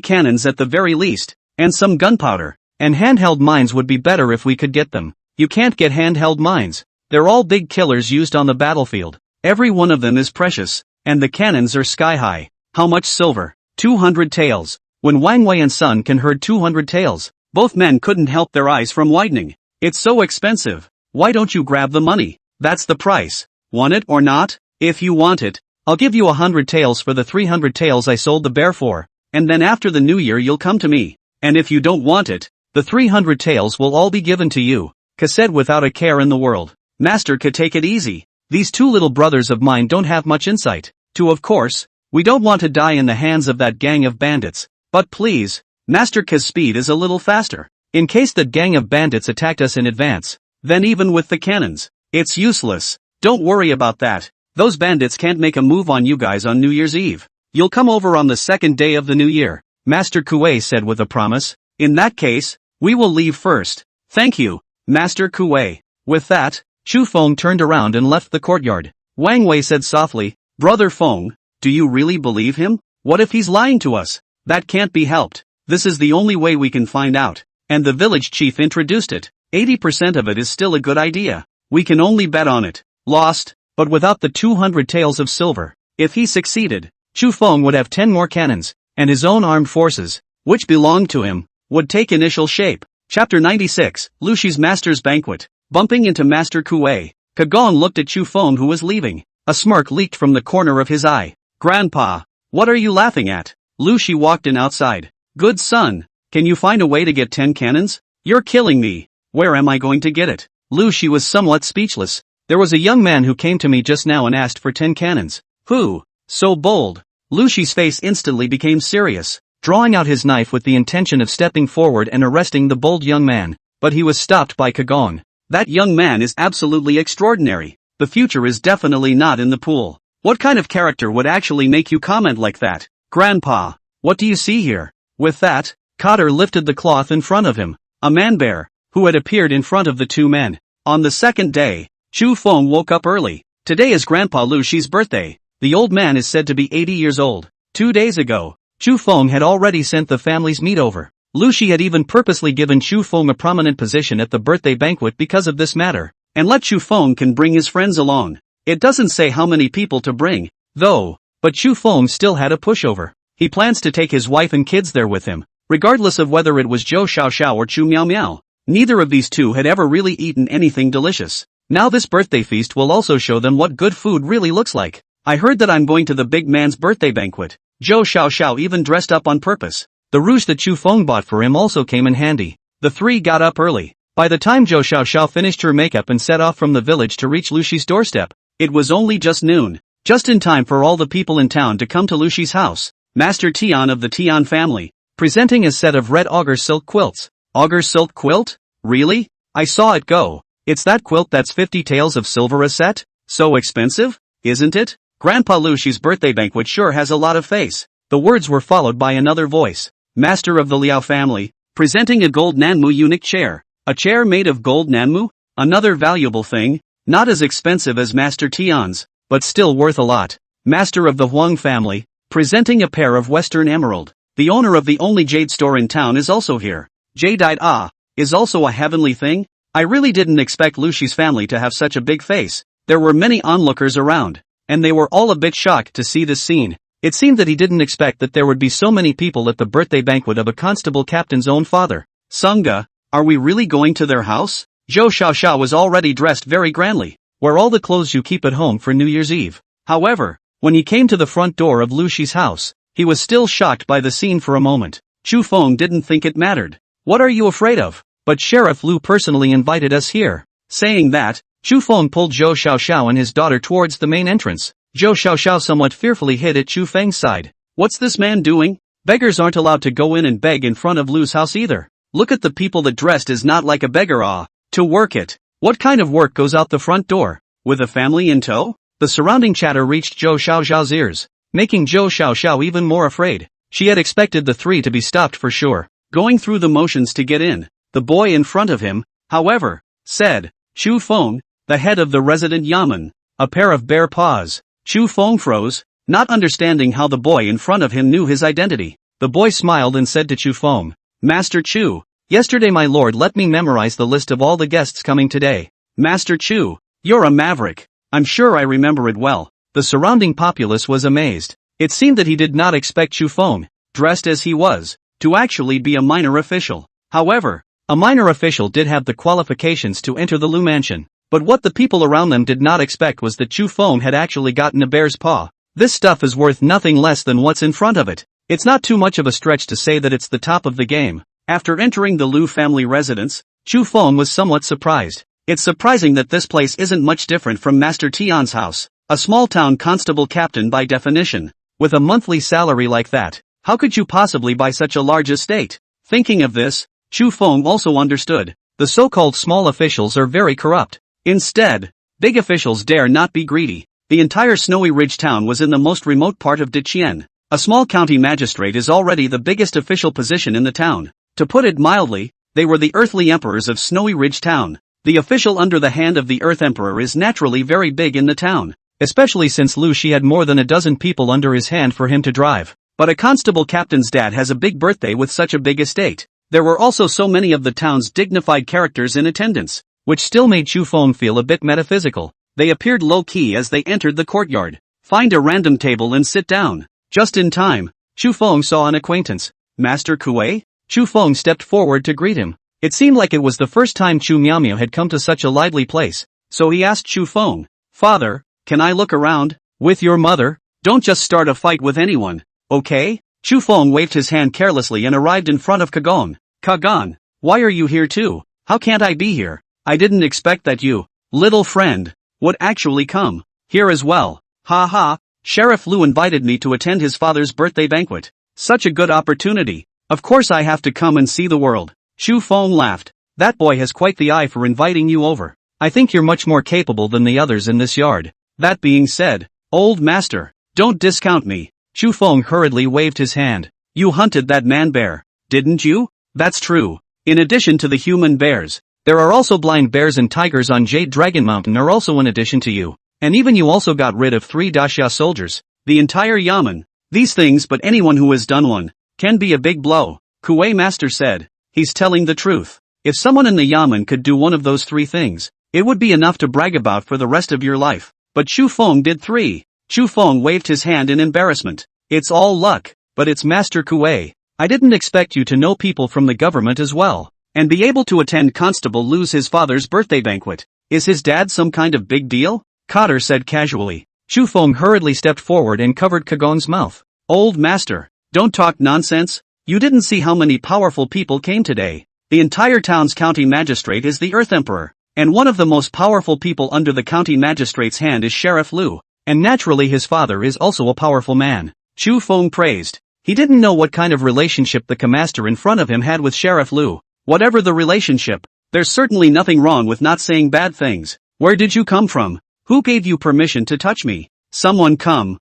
cannons at the very least, and some gunpowder. And handheld mines would be better if we could get them. You can't get handheld mines. They're all big killers used on the battlefield. Every one of them is precious, and the cannons are sky high. How much silver? 200 taels. When Wang Wei and Sun Can heard 200 taels, both men couldn't help their eyes from widening. It's so expensive. Why don't you grab the money? That's the price. Want it or not? If you want it, I'll give you 100 taels for the 300 taels I sold the bear for, and then after the new year you'll come to me. And if you don't want it, the 300 taels will all be given to you. Ka said without a care in the world. Master Ka, take it easy. These 2 little brothers of mine don't have much insight. Of course, we don't want to die in the hands of that gang of bandits. But please, Master Ka's speed is a little faster. In case that gang of bandits attacked us in advance, then even with the cannons, it's useless. Don't worry about that. Those bandits can't make a move on you guys on New Year's Eve. You'll come over on the second day of the new year, Master Kuei said with a promise. In that case, we will leave first. Thank you, Master Kuei. With that, Chu Feng turned around and left the courtyard. Wang Wei said softly, Brother Feng, do you really believe him? What if he's lying to us? That can't be helped. This is the only way we can find out. And the village chief introduced it. 80% of it is still a good idea. We can only bet on it. Lost, but without the 200 taels of silver. If he succeeded, Chu Feng would have 10 more cannons, and his own armed forces, which belonged to him, would take initial shape. Chapter 96, Lu Shi's Master's Banquet. Bumping into Master Kuei, Kagong looked at Chu Feng who was leaving. A smirk leaked from the corner of his eye. Grandpa, what are you laughing at? Lu Shi walked in outside. Good son, can you find a way to get 10 cannons? You're killing me. Where am I going to get it? Lu Shi was somewhat speechless. There was a young man who came to me just now and asked for 10 cannons. Who? So bold. Lu Shi's face instantly became serious, drawing out his knife with the intention of stepping forward and arresting the bold young man, but he was stopped by Kagong. That young man is absolutely extraordinary. The future is definitely not in the pool. What kind of character would actually make you comment like that? Grandpa, what do you see here? With that, Cotter lifted the cloth in front of him. A man-bear, who had appeared in front of the two men. On the second day, Chu Feng woke up early. Today is Grandpa Lu Shi's birthday. The old man is said to be 80 years old. 2 days ago, Chu Feng had already sent the family's meat over. Lu Shi had even purposely given Chu Feng a prominent position at the birthday banquet because of this matter, and let Chu Feng can bring his friends along. It doesn't say how many people to bring, though, but Chu Feng still had a pushover. He plans to take his wife and kids there with him, regardless of whether it was Zhou Xiaoxiao or Chu Miao Miao. Neither of these two had ever really eaten anything delicious. Now this birthday feast will also show them what good food really looks like. I heard that I'm going to the big man's birthday banquet. Zhou Xiaoxiao even dressed up on purpose. The rouge that Chu Feng bought for him also came in handy. The three got up early. By the time Zhou Xiaoxiao finished her makeup and set off from the village to reach Lu Shi's doorstep, it was only just noon. Just in time for all the people in town to come to Lu Shi's house. Master Tian of the Tian family, presenting a set of red auger silk quilts. Auger silk quilt? Really? I saw it go. It's that quilt that's 50 taels of silver a set? So expensive? Isn't it? Grandpa Lu Shi's birthday banquet sure has a lot of face. The words were followed by another voice. Master of the Liao family, presenting a gold Nanmu eunuch chair. A chair made of gold Nanmu? Another valuable thing, not as expensive as Master Tian's, but still worth a lot. Master of the Huang family, presenting a pair of Western emerald. The owner of the only jade store in town is also here. Jadeite is also a heavenly thing? I really didn't expect Lu Shi's family to have such a big face. There were many onlookers around, and they were all a bit shocked to see this scene. It seemed that he didn't expect that there would be so many people at the birthday banquet of a constable captain's own father. Sangha, are we really going to their house? Zhou Xiaoxiao was already dressed very grandly, wear all the clothes you keep at home for New Year's Eve. However, when he came to the front door of Lu Shi's house, he was still shocked by the scene for a moment. Chu Feng didn't think it mattered. What are you afraid of? But Sheriff Lu personally invited us here. Saying that, Chu Feng pulled Zhou Xiaoxiao and his daughter towards the main entrance. Zhou Xiaoxiao somewhat fearfully hid at Chu Feng's side. What's this man doing? Beggars aren't allowed to go in and beg in front of Lu's house either. Look at the people that dressed is not like a beggar. To work it. What kind of work goes out the front door? With a family in tow? The surrounding chatter reached Zhou Xiaoxiao's ears, making Zhou Xiaoxiao even more afraid. She had expected the three to be stopped for sure, going through the motions to get in. The boy in front of him, however, said, Chu Feng, the head of the resident yamen, a pair of bare paws. Chu Feng froze, not understanding how the boy in front of him knew his identity. The boy smiled and said to Chu Feng, Master Chu, yesterday my lord let me memorize the list of all the guests coming today. Master Chu, you're a maverick. I'm sure I remember it well. The surrounding populace was amazed. It seemed that he did not expect Chu Feng, dressed as he was, to actually be a minor official. However, a minor official did have the qualifications to enter the Lu mansion. But what the people around them did not expect was that Chu Feng had actually gotten a bear's paw. This stuff is worth nothing less than what's in front of it. It's not too much of a stretch to say that it's the top of the game. After entering the Lu family residence, Chu Feng was somewhat surprised. It's surprising that this place isn't much different from Master Tian's house, a small-town constable captain by definition. With a monthly salary like that, how could you possibly buy such a large estate? Thinking of this, Chu Feng also understood. The so-called small officials are very corrupt. Instead, big officials dare not be greedy. The entire Snowy Ridge town was in the most remote part of Dichien. A small county magistrate is already the biggest official position in the town. To put it mildly, they were the earthly emperors of Snowy Ridge town. The official under the hand of the Earth Emperor is naturally very big in the town, especially since Lu Shi had more than a dozen people under his hand for him to drive. But a constable captain's dad has a big birthday with such a big estate. There were also so many of the town's dignified characters in attendance, which still made Chu Feng feel a bit metaphysical. They appeared low-key as they entered the courtyard. Find a random table and sit down. Just in time, Chu Feng saw an acquaintance. Master Kuei? Chu Feng stepped forward to greet him. It seemed like it was the first time Chu Miaomio had come to such a lively place, so he asked Chu Feng, "Father, can I look around? With your mother? Don't just start a fight with anyone, okay?" Chu Feng waved his hand carelessly and arrived in front of Kagon. "Kagon, why are you here too? How can't I be here? I didn't expect that you, little friend, would actually come here as well. Ha ha, Sheriff Lu invited me to attend his father's birthday banquet. Such a good opportunity. Of course I have to come and see the world." Chu Feng laughed. "That boy has quite the eye for inviting you over. I think you're much more capable than the others in this yard. That being said, old master, don't discount me." Chu Feng hurriedly waved his hand. "You hunted that man bear, didn't you?" "That's true. In addition to the human bears, there are also blind bears and tigers on Jade Dragon Mountain are also in addition to you. And even you also got rid of 3 Daxia soldiers. The entire Yamen. These things, but anyone who has done one, can be a big blow." Kuei Master said. "He's telling the truth. If someone in the Yamen could do one of those 3 things, it would be enough to brag about for the rest of your life. But Chu Feng did 3. Chu Feng waved his hand in embarrassment. "It's all luck, but it's Master Kuei. I didn't expect you to know people from the government as well, and be able to attend Constable Lu's his father's birthday banquet. Is his dad some kind of big deal?" Cotter said casually. Chu Feng hurriedly stepped forward and covered Kagon's mouth. "Old master, don't talk nonsense. You didn't see how many powerful people came today. The entire town's county magistrate is the Earth Emperor, and one of the most powerful people under the county magistrate's hand is Sheriff Lu, and naturally his father is also a powerful man." Chu Feng praised. He didn't know what kind of relationship the Kamaster in front of him had with Sheriff Lu. Whatever the relationship, there's certainly nothing wrong with not saying bad things. "Where did you come from? Who gave you permission to touch me? Someone come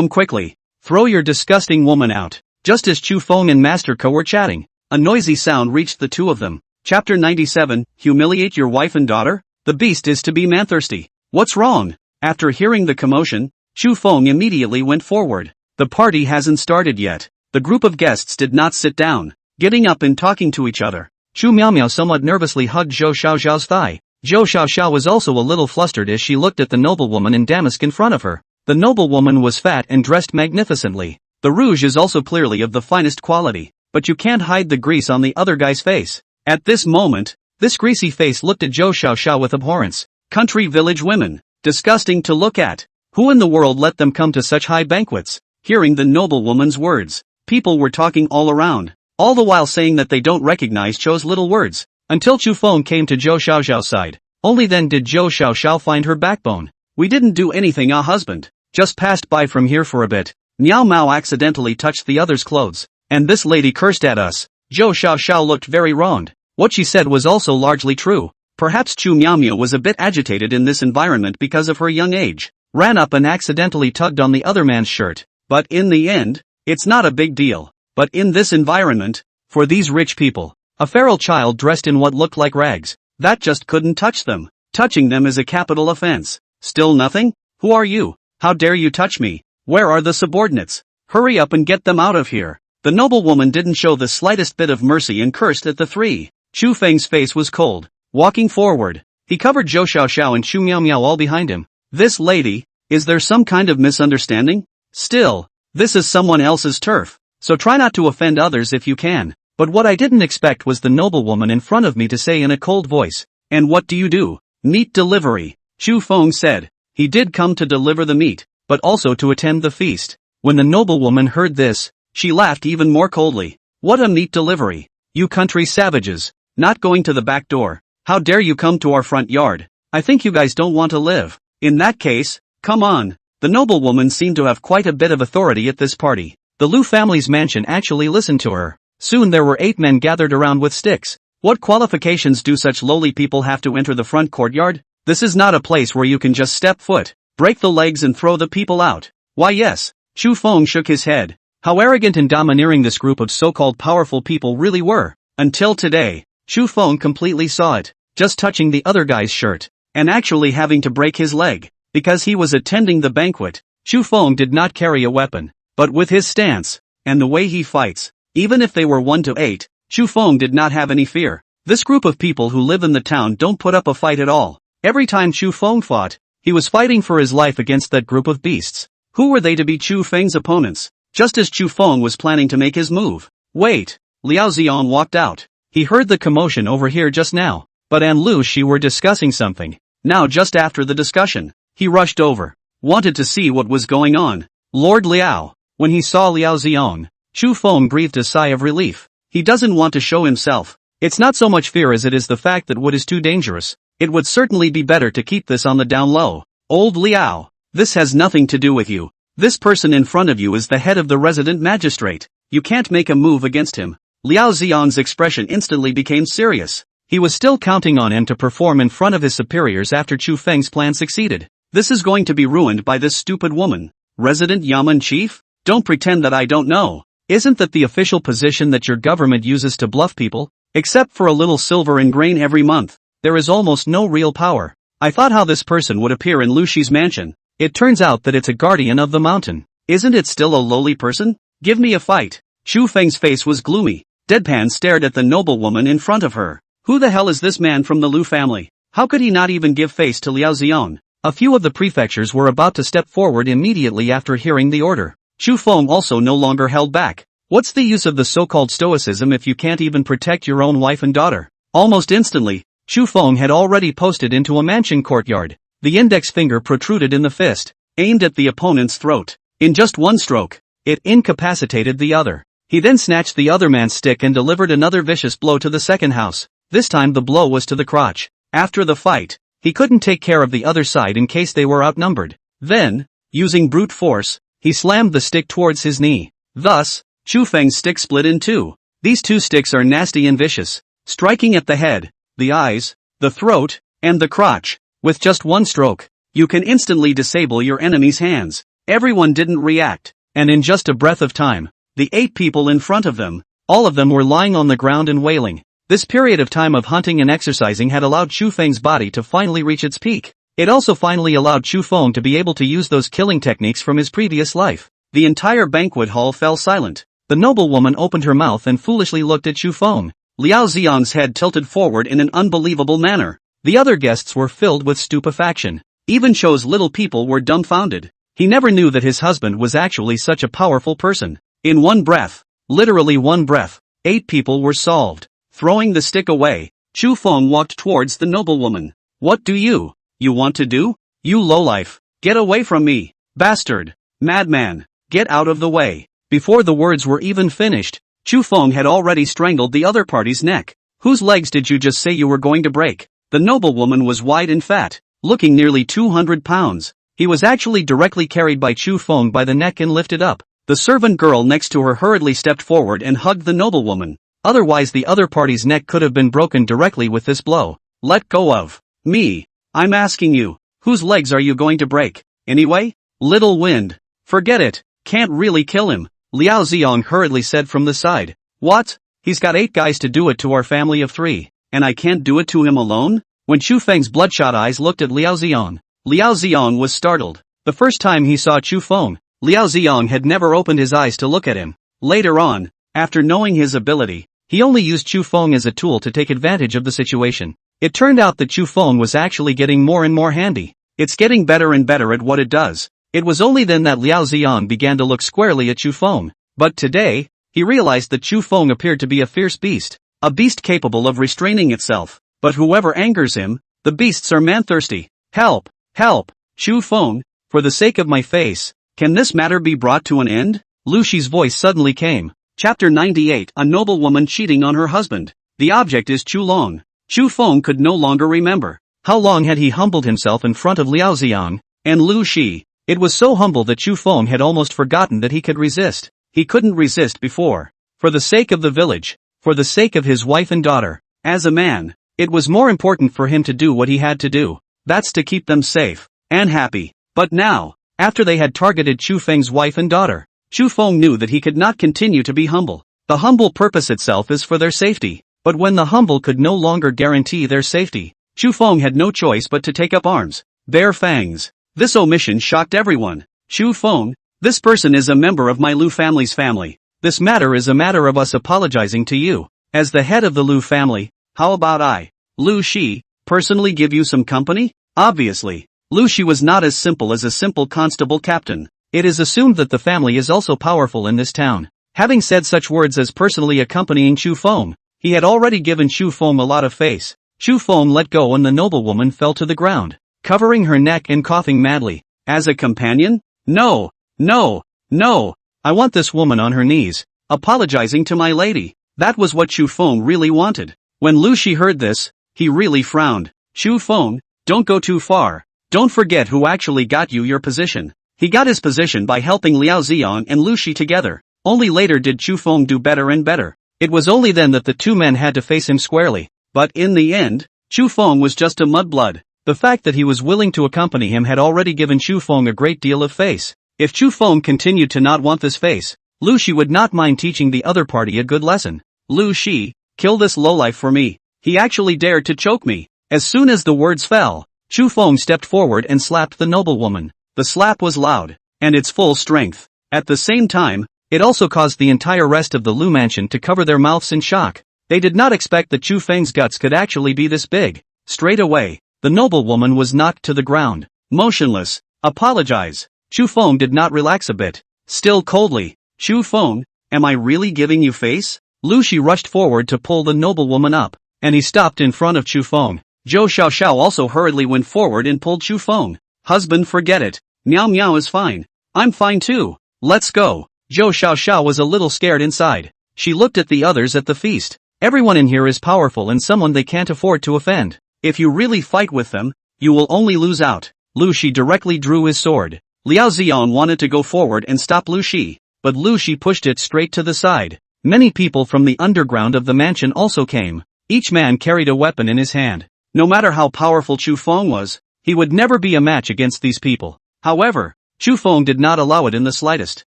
quickly. Throw your disgusting woman out." Just as Chu Feng and Master Ko were chatting, a noisy sound reached the two of them. Chapter 97, Humiliate Your Wife and Daughter? The beast is to be man-thirsty. What's wrong? After hearing the commotion, Chu Feng immediately went forward. The party hasn't started yet. The group of guests did not sit down, getting up and talking to each other. Chu Miaomio somewhat nervously hugged Zhou Xiaoxiao's thigh. Zhou Xiaoxiao was also a little flustered as she looked at the noblewoman in damask in front of her. The noblewoman was fat and dressed magnificently. The rouge is also clearly of the finest quality, but you can't hide the grease on the other guy's face. At this moment, this greasy face looked at Zhou Xiaoxiao with abhorrence. Country village women, disgusting to look at. Who in the world let them come to such high banquets? Hearing the noblewoman's words, people were talking all around, all the while saying that they don't recognize Zhou's little words, until Chu Feng came to Zhou Xiaoxiao's side. Only then did Zhou Xiaoxiao find her backbone. "We didn't do anything, husband. Just passed by from here for a bit. Miao Mao accidentally touched the other's clothes, and this lady cursed at us." Zhou Xiaoxiao looked very wronged. What she said was also largely true. Perhaps Chu Miaomio was a bit agitated in this environment because of her young age. Ran up and accidentally tugged on the other man's shirt. But in the end, it's not a big deal. But in this environment, for these rich people, a feral child dressed in what looked like rags, that just couldn't touch them. Touching them is a capital offense. Still nothing? Who are you? How dare you touch me? Where are the subordinates? Hurry up and get them out of here. The noblewoman didn't show the slightest bit of mercy and cursed at the 3. Chu Feng's face was cold. Walking forward, he covered Zhou Xiaoxiao and Chu Miaomio all behind him. "This lady, is there some kind of misunderstanding? Still, this is someone else's turf, so try not to offend others if you can." But what I didn't expect was the noblewoman in front of me to say in a cold voice, "And what do you do?" "Meat delivery," Chu Feng said. He did come to deliver the meat, but also to attend the feast. When the noblewoman heard this, she laughed even more coldly. "What a meat delivery! You country savages, not going to the back door. How dare you come to our front yard? I think you guys don't want to live. In that case, come on." The noblewoman seemed to have quite a bit of authority at this party. The Lu family's mansion actually listened to her. Soon there were 8 men gathered around with sticks. What qualifications do such lowly people have to enter the front courtyard? This is not a place where you can just step foot. Break the legs and throw the people out. Why yes. Chu Feng shook his head. How arrogant and domineering this group of so-called powerful people really were. Until today, Chu Feng completely saw it, just touching the other guy's shirt, and actually having to break his leg. Because he was attending the banquet, Chu Feng did not carry a weapon. But with his stance, and the way he fights, even if they were 1 to 8, Chu Feng did not have any fear. This group of people who live in the town don't put up a fight at all. Every time Chu Feng fought, he was fighting for his life against that group of beasts. Who were they to be Chu Feng's opponents? Just as Chu Feng was planning to make his move. Wait! Liao Xiong walked out. He heard the commotion over here just now, but An Lu Shi were discussing something. Now just after the discussion, he rushed over. Wanted to see what was going on. Lord Liao. When he saw Liao Xiong, Chu Feng breathed a sigh of relief. He doesn't want to show himself. It's not so much fear as it is the fact that what is too dangerous. It would certainly be better to keep this on the down low. Old Liao, this has nothing to do with you. This person in front of you is the head of the resident magistrate. You can't make a move against him. Liao Xiong's expression instantly became serious. He was still counting on him to perform in front of his superiors after Chu Feng's plan succeeded. This is going to be ruined by this stupid woman. Resident Yamen chief? Don't pretend that I don't know. Isn't that the official position that your government uses to bluff people? Except for a little silver in grain every month, there is almost no real power. I thought how this person would appear in Lu Shi's mansion. It turns out that it's a guardian of the mountain. Isn't it still a lowly person? Give me a fight. Chu Feng's face was gloomy. Deadpan stared at the noblewoman in front of her. Who the hell is this man from the Lu family? How could he not even give face to Liao Xiong? A few of the prefectures were about to step forward immediately after hearing the order. Chu Feng also no longer held back. What's the use of the so-called stoicism if you can't even protect your own wife and daughter? Almost instantly, Chu Feng had already posted into a mansion courtyard. The index finger protruded in the fist, aimed at the opponent's throat. In just one stroke, it incapacitated the other. He then snatched the other man's stick and delivered another vicious blow to the second house. This time the blow was to the crotch. After the fight, he couldn't take care of the other side in case they were outnumbered. Then, using brute force, he slammed the stick towards his knee. Thus, Chu Feng's stick split in two. These two sticks are nasty and vicious, striking at the head, the eyes, the throat, and the crotch. With just one stroke, you can instantly disable your enemy's hands. Everyone didn't react, and in just a breath of time, the 8 people in front of them, all of them were lying on the ground and wailing. This period of time of hunting and exercising had allowed Chu Feng's body to finally reach its peak. It also finally allowed Chu Feng to be able to use those killing techniques from his previous life. The entire banquet hall fell silent. The noblewoman opened her mouth and foolishly looked at Chu Feng. Liao Xiong's head tilted forward in an unbelievable manner. The other guests were filled with stupefaction. Even Chou's little people were dumbfounded. He never knew that his husband was actually such a powerful person. In one breath, literally one breath, 8 people were solved. Throwing the stick away, Chu Feng walked towards the noblewoman. What do you want to do? You lowlife, get away from me, bastard, madman, get out of the way. Before the words were even finished, Chu Feng had already strangled the other party's neck. Whose legs did you just say you were going to break? The noblewoman was wide and fat, looking nearly 200 pounds. He was actually directly carried by Chu Feng by the neck and lifted up. The servant girl next to her hurriedly stepped forward and hugged the noblewoman. Otherwise the other party's neck could have been broken directly with this blow. Let go of me. I'm asking you, whose legs are you going to break? Anyway? Little wind. Forget it. Can't really kill him. Liao Xiong hurriedly said from the side. What? He's got 8 guys to do it to our family of 3. And I can't do it to him alone? When Chu Feng's bloodshot eyes looked at Liao Xiong was startled. The first time he saw Chu Feng, Liao Xiong had never opened his eyes to look at him. Later on, after knowing his ability, he only used Chu Feng as a tool to take advantage of the situation. It turned out that Chu Feng was actually getting more and more handy. It's getting better and better at what it does. It was only then that Liao Xiong began to look squarely at Chu Feng. But today, he realized that Chu Feng appeared to be a fierce beast. A beast capable of restraining itself. But whoever angers him, the beasts are man-thirsty. Help! Help! Chu Feng, for the sake of my face, can this matter be brought to an end? Lu Shi's voice suddenly came. Chapter 98. A noblewoman cheating on her husband. The object is Chu Long. Chu Feng could no longer remember. How long had he humbled himself in front of Liao Xiong and Lu Shi? It was so humble that Chu Feng had almost forgotten that he could resist. He couldn't resist before. For the sake of the village, for the sake of his wife and daughter, as a man, it was more important for him to do what he had to do. That's to keep them safe and happy. But now, after they had targeted Chu Feng's wife and daughter, Chu Feng knew that he could not continue to be humble. The humble purpose itself is for their safety, but when the humble could no longer guarantee their safety, Chu Feng had no choice but to take up arms. Bare fangs. This omission shocked everyone. Chu Feng, this person is a member of my Lu family's family. This matter is a matter of us apologizing to you. As the head of the Lu family, how about I, Lu Shi, personally give you some company? Obviously, Lu Shi was not as simple as a simple constable captain. It is assumed that the family is also powerful in this town. Having said such words as personally accompanying Chu Feng, he had already given Chu Feng a lot of face. Chu Feng let go and the noblewoman fell to the ground, covering her neck and coughing madly. As a companion? No, no, no. I want this woman on her knees, apologizing to my lady. That was what Chu Feng really wanted. When Lu Shi heard this, he really frowned. Chu Feng, don't go too far. Don't forget who actually got you your position. He got his position by helping Liao Ziong and Lu Shi together. Only later did Chu Feng do better and better. It was only then that the two men had to face him squarely. But in the end, Chu Feng was just a mudblood. The fact that he was willing to accompany him had already given Chu Feng a great deal of face. If Chu Feng continued to not want this face, Lu Shi would not mind teaching the other party a good lesson. Lu Shi, kill this lowlife for me. He actually dared to choke me. As soon as the words fell, Chu Feng stepped forward and slapped the noblewoman. The slap was loud, and its full strength. At the same time, it also caused the entire rest of the Lu mansion to cover their mouths in shock. They did not expect that Chu Feng's guts could actually be this big. Straight away, the noblewoman was knocked to the ground, motionless. Apologize. Chu Feng did not relax a bit. Still coldly, Chu Feng, am I really giving you face? Lu Shi rushed forward to pull the noblewoman up, and he stopped in front of Chu Feng. Zhou Xiaoxiao also hurriedly went forward and pulled Chu Feng. Husband, forget it. Miao Miao is fine. I'm fine too. Let's go. Zhou Xiaoxiao was a little scared inside. She looked at the others at the feast. Everyone in here is powerful and someone they can't afford to offend. If you really fight with them, you will only lose out. Lu Shi directly drew his sword. Liao Ziong wanted to go forward and stop Lu Shi, but Lu Shi pushed it straight to the side. Many people from the underground of the mansion also came. Each man carried a weapon in his hand. No matter how powerful Chu Feng was, he would never be a match against these people. However, Chu Feng did not allow it in the slightest.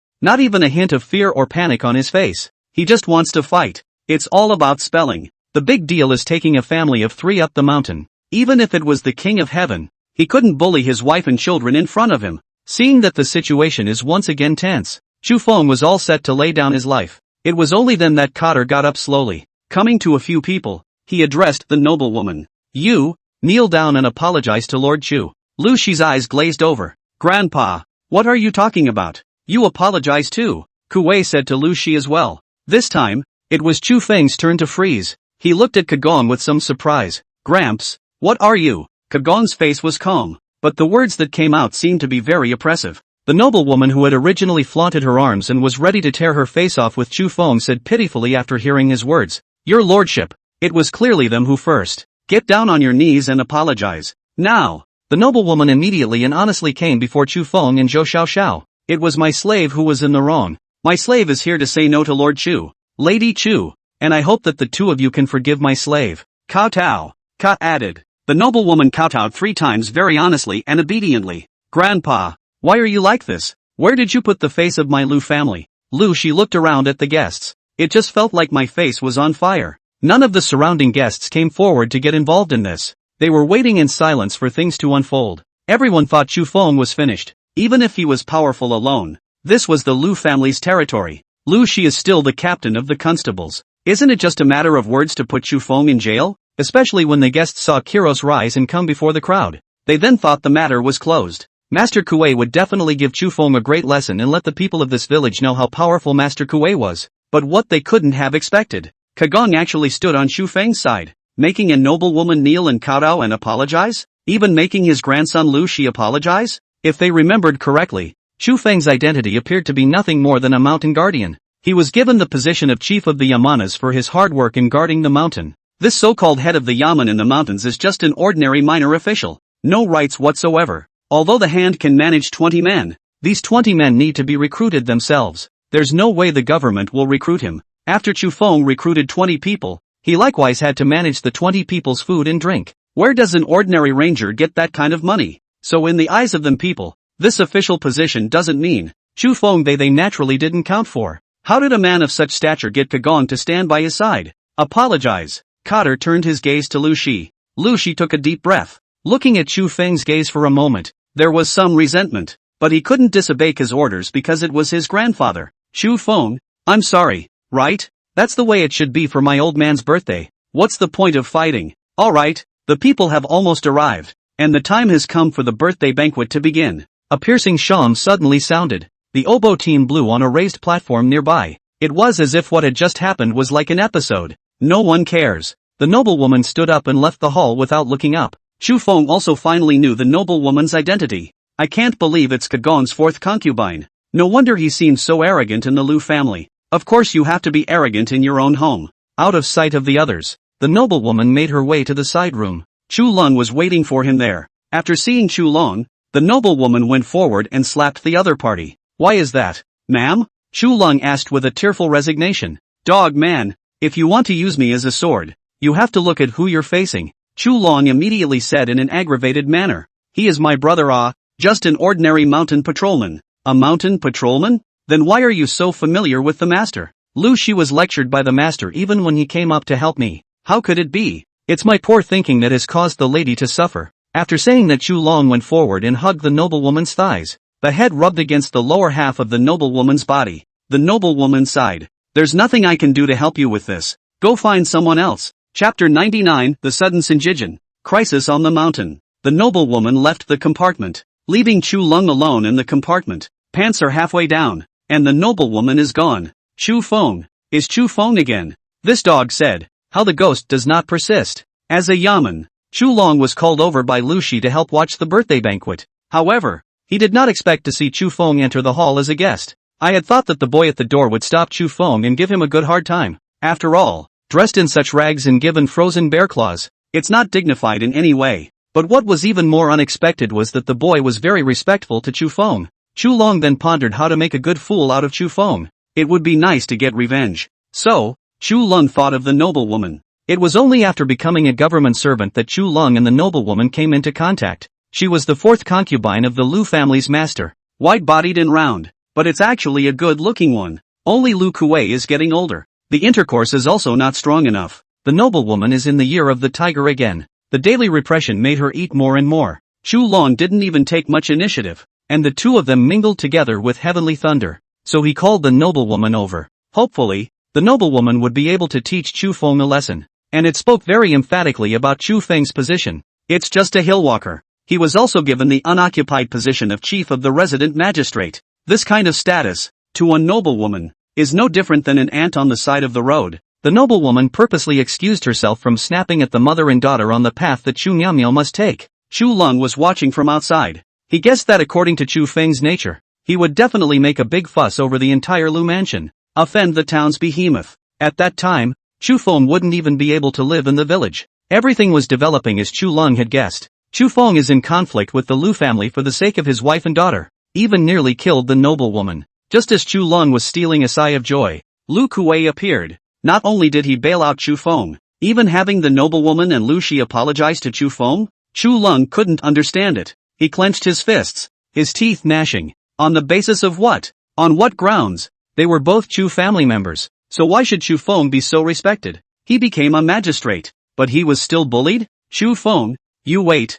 Not even a hint of fear or panic on his face. He just wants to fight. It's all about spelling. The big deal is taking a family of 3 up the mountain. Even if it was the king of heaven, he couldn't bully his wife and children in front of him. Seeing that the situation is once again tense, Chu Feng was all set to lay down his life. It was only then that Cotter got up slowly. Coming to a few people, he addressed the noblewoman. You, kneel down and apologize to Lord Chu. Lu Shi's eyes glazed over. Grandpa, what are you talking about? You apologize too, Kuwei said to Lu Shi as well. This time, it was Chu Feng's turn to freeze. He looked at Kagong with some surprise. Gramps, what are you? Kagong's face was calm, but the words that came out seemed to be very oppressive. The noblewoman who had originally flaunted her arms and was ready to tear her face off with Chu Feng said pitifully after hearing his words, Your lordship, it was clearly them who first. Get down on your knees and apologize. Now. The noblewoman immediately and honestly came before Chu Feng and Zhou Xiaoxiao. It was my slave who was in the wrong. My slave is here to say no to Lord Chu. Lady Chu. And I hope that the two of you can forgive my slave. Kowtow. Ka added. The noblewoman kowtowed 3 times very honestly and obediently. Grandpa. Why are you like this? Where did you put the face of my Lu family? Lu Shi looked around at the guests. It just felt like my face was on fire. None of the surrounding guests came forward to get involved in this. They were waiting in silence for things to unfold. Everyone thought Chu Feng was finished. Even if he was powerful alone, this was the Lu family's territory. Lu Shi is still the captain of the constables. Isn't it just a matter of words to put Chu Feng in jail? Especially when the guests saw Kiros rise and come before the crowd. They then thought the matter was closed. Master Kuei would definitely give Chu Feng a great lesson and let the people of this village know how powerful Master Kuei was. But what they couldn't have expected. Kagong actually stood on Chu Feng's side, making a noblewoman kneel and kowtow and apologize, even making his grandson Lu Shi apologize. If they remembered correctly, Chu Feng's identity appeared to be nothing more than a mountain guardian. He was given the position of chief of the Yamanas for his hard work in guarding the mountain. This so-called head of the Yaman in the mountains is just an ordinary minor official, no rights whatsoever. Although the hand can manage 20 men, these 20 men need to be recruited themselves. There's no way the government will recruit him. After Chu Feng recruited 20 people, he likewise had to manage the 20 people's food and drink. Where does an ordinary ranger get that kind of money? So in the eyes of them people, This official position doesn't mean Chu Feng they naturally didn't count for. How did a man of such stature get Kagong to stand by his side? Apologize. Cotter turned his gaze to Lu Shi. Lu Shi took a deep breath. Looking at Chu Feng's gaze for a moment, there was some resentment, but he couldn't disobey his orders because it was his grandfather. Chu Feng, I'm sorry, right? That's the way it should be for my old man's birthday. What's the point of fighting? Alright, the people have almost arrived, and the time has come for the birthday banquet to begin. A piercing sham suddenly sounded. The oboe team blew on a raised platform nearby. It was as if what had just happened was like an episode. No one cares. The noblewoman stood up and left the hall without looking up. Chu Feng also finally knew the noblewoman's identity. I can't believe it's Kagong's fourth concubine. No wonder he seemed so arrogant in the Lu family. Of course you have to be arrogant in your own home. Out of sight of the others, the noblewoman made her way to the side room. Chu Lung was waiting for him there. After seeing Chu Lung, the noblewoman went forward and slapped the other party. Why is that, ma'am? Chu Lung asked with a tearful resignation. Dog man, if you want to use me as a sword, you have to look at who you're facing. Chu Lung immediately said in an aggravated manner. He is my brother just an ordinary mountain patrolman. A mountain patrolman? Then why are you so familiar with the master? Lu Shi was lectured by the master even when he came up to help me. How could it be? It's my poor thinking that has caused the lady to suffer. After saying that, Chu Long went forward and hugged the noblewoman's thighs. The head rubbed against the lower half of the noblewoman's body. The noblewoman sighed. There's nothing I can do to help you with this. Go find someone else. Chapter 99, The Sudden Sinjijin. Crisis on the Mountain. The noblewoman left the compartment, leaving Chu Lung alone in the compartment. Pants are halfway down, and the noblewoman is gone. Chu Feng. Is Chu Feng again? This dog said. How the ghost does not persist. As a yaman, Chu Long was called over by Lu Shi to help watch the birthday banquet. However, he did not expect to see Chu Feng enter the hall as a guest. I had thought that the boy at the door would stop Chu Feng and give him a good hard time. After all, dressed in such rags and given frozen bear claws, it's not dignified in any way. But what was even more unexpected was that the boy was very respectful to Chu Feng. Chu Long then pondered how to make a good fool out of Chu Feng. It would be nice to get revenge. So, Chu Lung thought of the noblewoman. It was only after becoming a government servant that Chu Lung and the noblewoman came into contact. She was the fourth concubine of the Lu family's master. White-bodied and round. But it's actually a good-looking one. Only Lu Kuei is getting older. The intercourse is also not strong enough. The noblewoman is in the year of the tiger again. The daily repression made her eat more and more. Chu Long didn't even take much initiative, and the two of them mingled together with heavenly thunder. So he called the noblewoman over. Hopefully, the noblewoman would be able to teach Chu Feng a lesson. And it spoke very emphatically about Chu Feng's position. It's just a hillwalker. He was also given the unoccupied position of chief of the resident magistrate. This kind of status, to a noblewoman, is no different than an ant on the side of the road. The noblewoman purposely excused herself from snapping at the mother and daughter on the path that Chu Miao must take. Chu Lung was watching from outside. He guessed that according to Chu Feng's nature, he would definitely make a big fuss over the entire Lu mansion, offend the town's behemoth. At that time, Chu Feng wouldn't even be able to live in the village. Everything was developing as Chu Lung had guessed. Chu Feng is in conflict with the Lu family for the sake of his wife and daughter. Even nearly killed the noblewoman. Just as Chu Lung was stealing a sigh of joy, Lu Kuei appeared. Not only did he bail out Chu Feng, even having the noblewoman and Lu Shi apologize to Chu Feng, Chu Lung couldn't understand it. He clenched his fists, his teeth gnashing. On the basis of what? On what grounds? They were both Chu family members, so why should Chu Feng be so respected? He became a magistrate, but he was still bullied? Chu Feng, you wait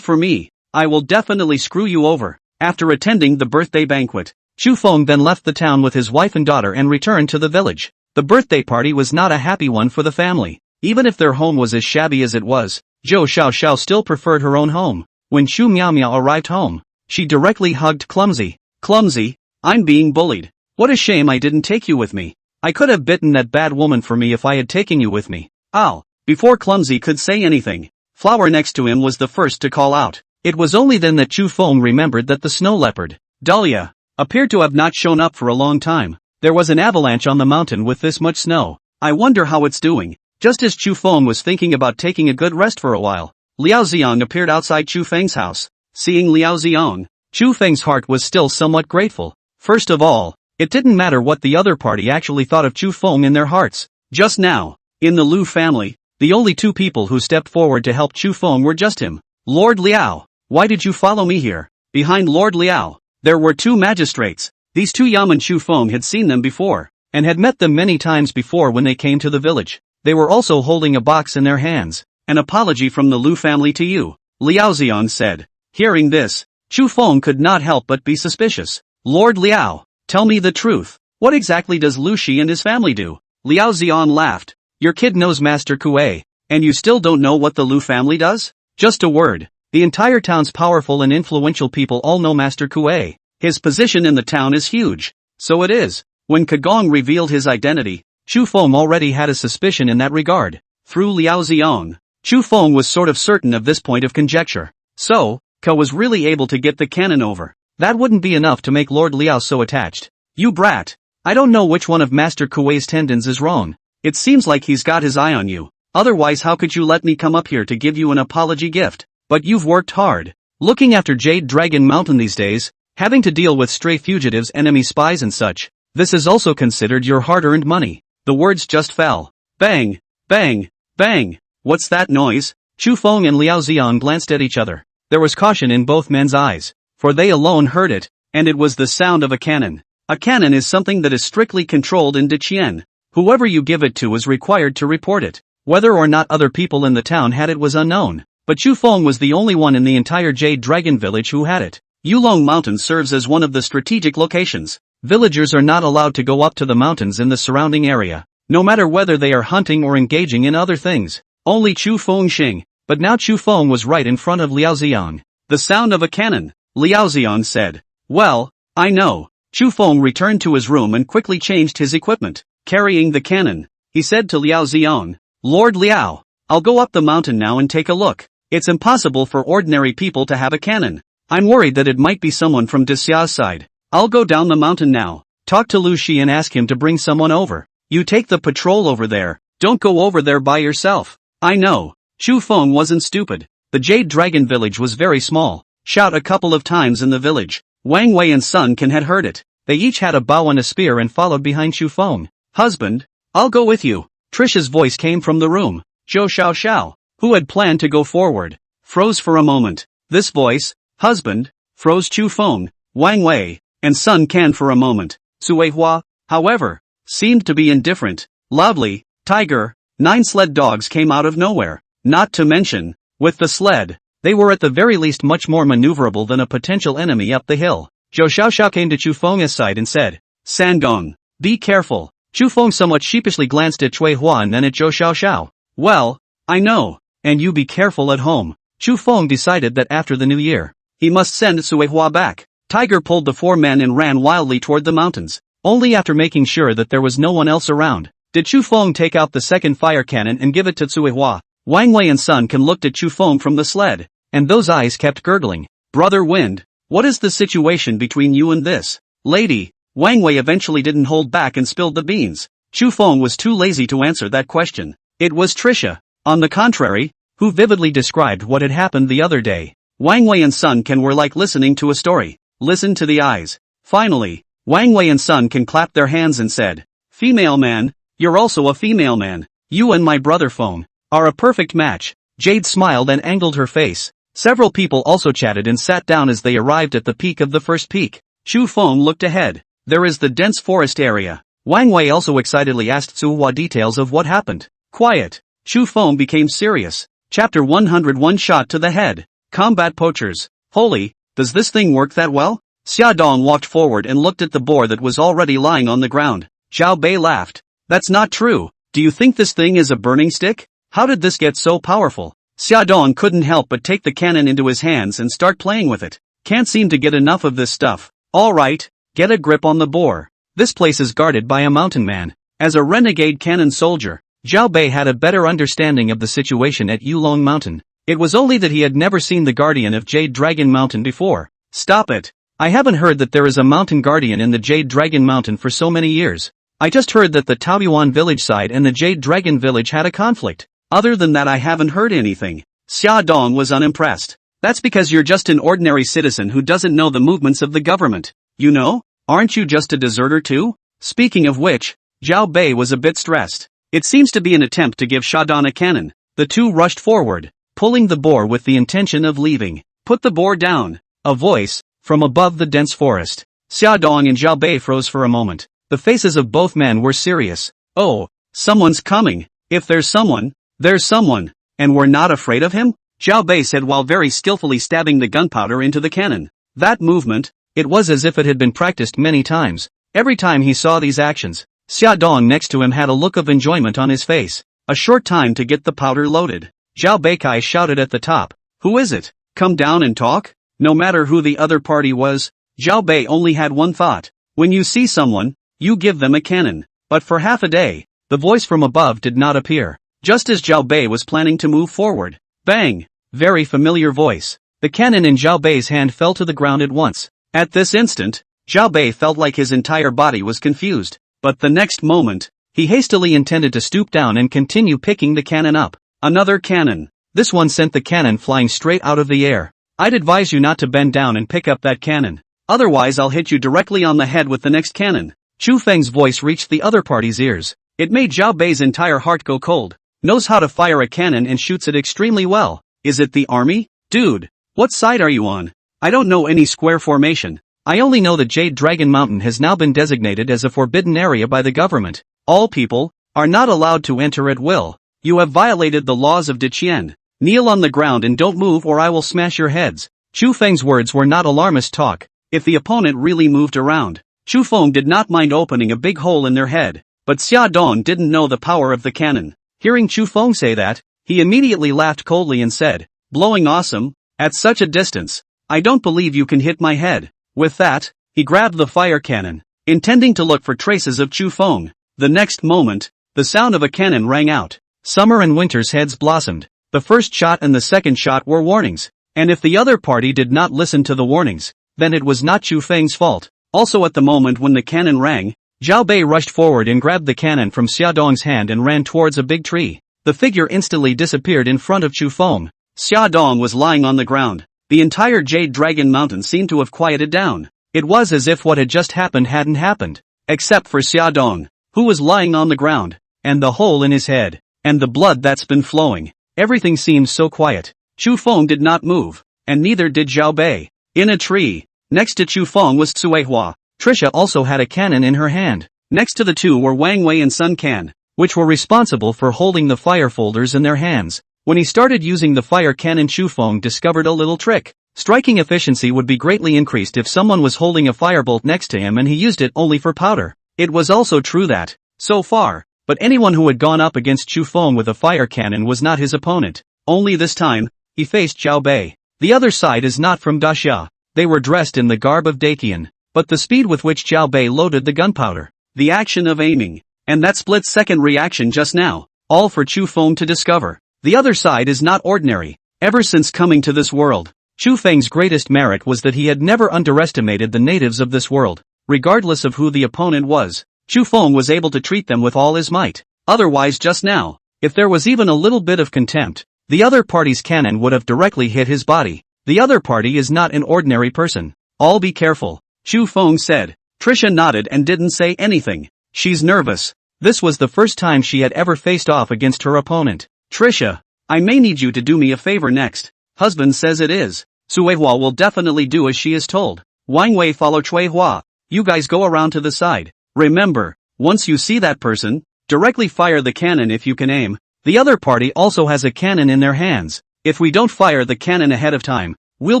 for me. I will definitely screw you over. After attending the birthday banquet, Chu Feng then left the town with his wife and daughter and returned to the village. The birthday party was not a happy one for the family. Even if their home was as shabby as it was, Zhou Xiaoxiao still preferred her own home. When Chu Miao arrived home, she directly hugged Clumsy. Clumsy, I'm being bullied. What a shame I didn't take you with me. I could have bitten that bad woman for me if I had taken you with me. Ow. Before Clumsy could say anything, Flower next to him was the first to call out. It was only then that Chu Feng remembered that the snow leopard, Dahlia, appeared to have not shown up for a long time. There was an avalanche on the mountain with this much snow. I wonder how it's doing. Just as Chu Feng was thinking about taking a good rest for a while, Liao Xiong appeared outside Chu Feng's house. Seeing Liao Xiong, Chu Feng's heart was still somewhat grateful. First of all, it didn't matter what the other party actually thought of Chu Feng in their hearts. Just now, in the Lu family, the only two people who stepped forward to help Chu Feng were just him. Lord Liao, why did you follow me here? behind Lord Liao, there were two magistrates. These two Yamen Chu Feng had seen them before, and had met them many times before when they came to the village. They were also holding a box in their hands. An apology from the Lu family to you, Liao Xian said. Hearing this, Chu Feng could not help but be suspicious. Lord Liao, tell me the truth. What exactly does Lu Shi and his family do? Liao Xian laughed. Your kid knows Master Kuei, and you still don't know what the Lu family does? Just a word. The entire town's powerful and influential people all know Master Kuei. His position in the town is huge. So it is. When Kagong revealed his identity, Chu Feng already had a suspicion in that regard. Through Liao Xiong, Chu Feng was sort of certain of this point of conjecture. So, Ka was really able to get the cannon over. That wouldn't be enough to make Lord Liao so attached. You brat. I don't know which one of Master Kuei's tendons is wrong. It seems like he's got his eye on you. Otherwise how could you let me come up here to give you an apology gift? But you've worked hard. Looking after Jade Dragon Mountain these days, having to deal with stray fugitives, enemy spies and such, this is also considered your hard-earned money. The words just fell. Bang! Bang! Bang! What's that noise? Chu Feng and Liao Xian glanced at each other. There was caution in both men's eyes, for they alone heard it, and it was the sound of a cannon. A cannon is something that is strictly controlled in Deqian. Whoever you give it to is required to report it. Whether or not other people in the town had it was unknown, but Chu Feng was the only one in the entire Jade Dragon village who had it. Yulong Mountain serves as one of the strategic locations. Villagers are not allowed to go up to the mountains in the surrounding area, no matter whether they are hunting or engaging in other things. Only Chu Feng Xing, but now Chu Feng was right in front of Liao Xiang. The sound of a cannon, Liao Xiang said. Well, I know. Chu Feng returned to his room and quickly changed his equipment. Carrying the cannon, he said to Liao Xiang, Lord Liao, I'll go up the mountain now and take a look. It's impossible for ordinary people to have a cannon. I'm worried that it might be someone from Dexia's side. I'll go down the mountain now. Talk to Lu Shi and ask him to bring someone over. You take the patrol over there. Don't go over there by yourself. I know. Chu Feng wasn't stupid. The Jade Dragon village was very small. Shout a couple of times in the village. Wang Wei and Sun Can had heard it. They each had a bow and a spear and followed behind Chu Feng. Husband, I'll go with you. Trisha's voice came from the room. Zhou Xiao Xiao, who had planned to go forward, froze for a moment. This voice, husband, froze Chu Feng, Wang Wei, and Sun Can for a moment. Sui Hua, however, seemed to be indifferent. Loudly, Tiger, 9 sled dogs came out of nowhere. Not to mention, with the sled, they were at the very least much more maneuverable than a potential enemy up the hill. Zhou Xiaoxiao came to Chu Feng's side and said, Sangong, be careful. Chu Feng somewhat sheepishly glanced at Cui Hua and then at Zhou Xiaoxiao. Well, I know, and you be careful at home. Chu Feng decided that after the new year, he must send Sui Hua back. Tiger pulled the 4 men and ran wildly toward the mountains. Only after making sure that there was no one else around, did Chu Feng take out the second fire cannon and give it to Sui Hua. Wang Wei and Sun Can looked at Chu Feng from the sled, and those eyes kept gurgling. Brother Wind, what is the situation between you and this lady? Wang Wei eventually didn't hold back and spilled the beans. Chu Feng was too lazy to answer that question. It was Trisha, on the contrary, who vividly described what had happened the other day. Wang Wei and Sun Can were like listening to a story. Listen to the eyes. Finally, Wang Wei and Sun Can clapped their hands and said, Female man, you're also a female man. You and my brother Feng are a perfect match. Jade smiled and angled her face. Several people also chatted and sat down as they arrived at the peak of the first peak. Chu Feng looked ahead. There is the dense forest area. Wang Wei also excitedly asked Su Hua details of what happened. Quiet. Chu Feng became serious. Chapter 101 Shot to the head. Combat poachers. Holy, does this thing work that well? Xia Dong walked forward and looked at the boar that was already lying on the ground. Zhao Bei laughed. That's not true. Do you think this thing is a burning stick? How did this get so powerful? Xia Dong couldn't help but take the cannon into his hands and start playing with it. Can't seem to get enough of this stuff. Alright, get a grip on the boar. This place is guarded by a mountain man. As a renegade cannon soldier, Zhao Bei had a better understanding of the situation at Yulong Mountain. It was only that he had never seen the guardian of Jade Dragon Mountain before. Stop it. I haven't heard that there is a mountain guardian in the Jade Dragon Mountain for so many years. I just heard that the Taoyuan village side and the Jade Dragon village had a conflict. Other than that I haven't heard anything. Xia Dong was unimpressed. That's because you're just an ordinary citizen who doesn't know the movements of the government. You know? Aren't you just a deserter too? Speaking of which, Zhao Bei was a bit stressed. It seems to be an attempt to give Shadon a cannon. The two rushed forward, pulling the boar with the intention of leaving. Put the boar down. A voice, from above the dense forest. Xia Dong and Zhao Bei froze for a moment. The faces of both men were serious. Oh, someone's coming. If there's someone, there's someone. And we're not afraid of him? Zhao Bei said while very skillfully stabbing the gunpowder into the cannon. That movement, it was as if it had been practiced many times. Every time he saw these actions, Xia Dong next to him had a look of enjoyment on his face. A short time to get the powder loaded. Zhao Beikai shouted at the top. Who is it? Come down and talk? No matter who the other party was, Zhao Bei only had one thought. When you see someone, you give them a cannon. But for half a day, the voice from above did not appear. Just as Zhao Bei was planning to move forward. Bang! Very familiar voice. The cannon in Zhao Bei's hand fell to the ground at once. At this instant, Zhao Bei felt like his entire body was confused. But the next moment, he hastily intended to stoop down and continue picking the cannon up. Another cannon. This one sent the cannon flying straight out of the air. I'd advise you not to bend down and pick up that cannon. Otherwise I'll hit you directly on the head with the next cannon. Chu Feng's voice reached the other party's ears. It made Zhao Bei's entire heart go cold. Knows how to fire a cannon and shoots it extremely well. Is it the army? Dude, what side are you on? I don't know any square formation. I only know that Jade Dragon Mountain has now been designated as a forbidden area by the government. All people are not allowed to enter at will. You have violated the laws of Diqian. Kneel on the ground and don't move or I will smash your heads. Chu Feng's words were not alarmist talk. If the opponent really moved around, Chu Feng did not mind opening a big hole in their head. But Xia Dong didn't know the power of the cannon. Hearing Chu Feng say that, he immediately laughed coldly and said, blowing awesome, at such a distance, I don't believe you can hit my head. With that, he grabbed the fire cannon, intending to look for traces of Chu Feng. The next moment, the sound of a cannon rang out. Summer and Winter's heads blossomed. The first shot and the second shot were warnings. And if the other party did not listen to the warnings, then it was not Chu Feng's fault. Also at the moment when the cannon rang, Zhao Bei rushed forward and grabbed the cannon from Xia Dong's hand and ran towards a big tree. The figure instantly disappeared in front of Chu Feng. Xia Dong was lying on the ground. The entire Jade Dragon Mountain seemed to have quieted down. It was as if what had just happened hadn't happened. Except for Xia Dong, who was lying on the ground, and the hole in his head, and the blood that's been flowing. Everything seemed so quiet. Chu Feng did not move, and neither did Zhao Bei. In a tree, next to Chu Feng was Cuihua. Trisha also had a cannon in her hand. Next to the two were Wang Wei and Sun Can, which were responsible for holding the fire folders in their hands. When he started using the fire cannon, Chu Feng discovered a little trick. Striking efficiency would be greatly increased if someone was holding a firebolt next to him and he used it only for powder. It was also true that, so far, but anyone who had gone up against Chu Feng with a fire cannon was not his opponent. Only this time, he faced Zhao Bei. The other side is not from Daxia. They were dressed in the garb of Daqian, but the speed with which Zhao Bei loaded the gunpowder, the action of aiming, and that split-second reaction just now, all for Chu Feng to discover. The other side is not ordinary. Ever since coming to this world, Chu Feng's greatest merit was that he had never underestimated the natives of this world. Regardless of who the opponent was, Chu Feng was able to treat them with all his might. Otherwise just now, if there was even a little bit of contempt, the other party's cannon would have directly hit his body. The other party is not an ordinary person. All be careful, Chu Feng said. Trisha nodded and didn't say anything. She's nervous. This was the first time she had ever faced off against her opponent. Trisha, I may need you to do me a favor next. Husband says it is. Cuihua will definitely do as she is told. Wang Wei follow Cuihua. You guys go around to the side. Remember, once you see that person, directly fire the cannon if you can aim. The other party also has a cannon in their hands. If we don't fire the cannon ahead of time, we'll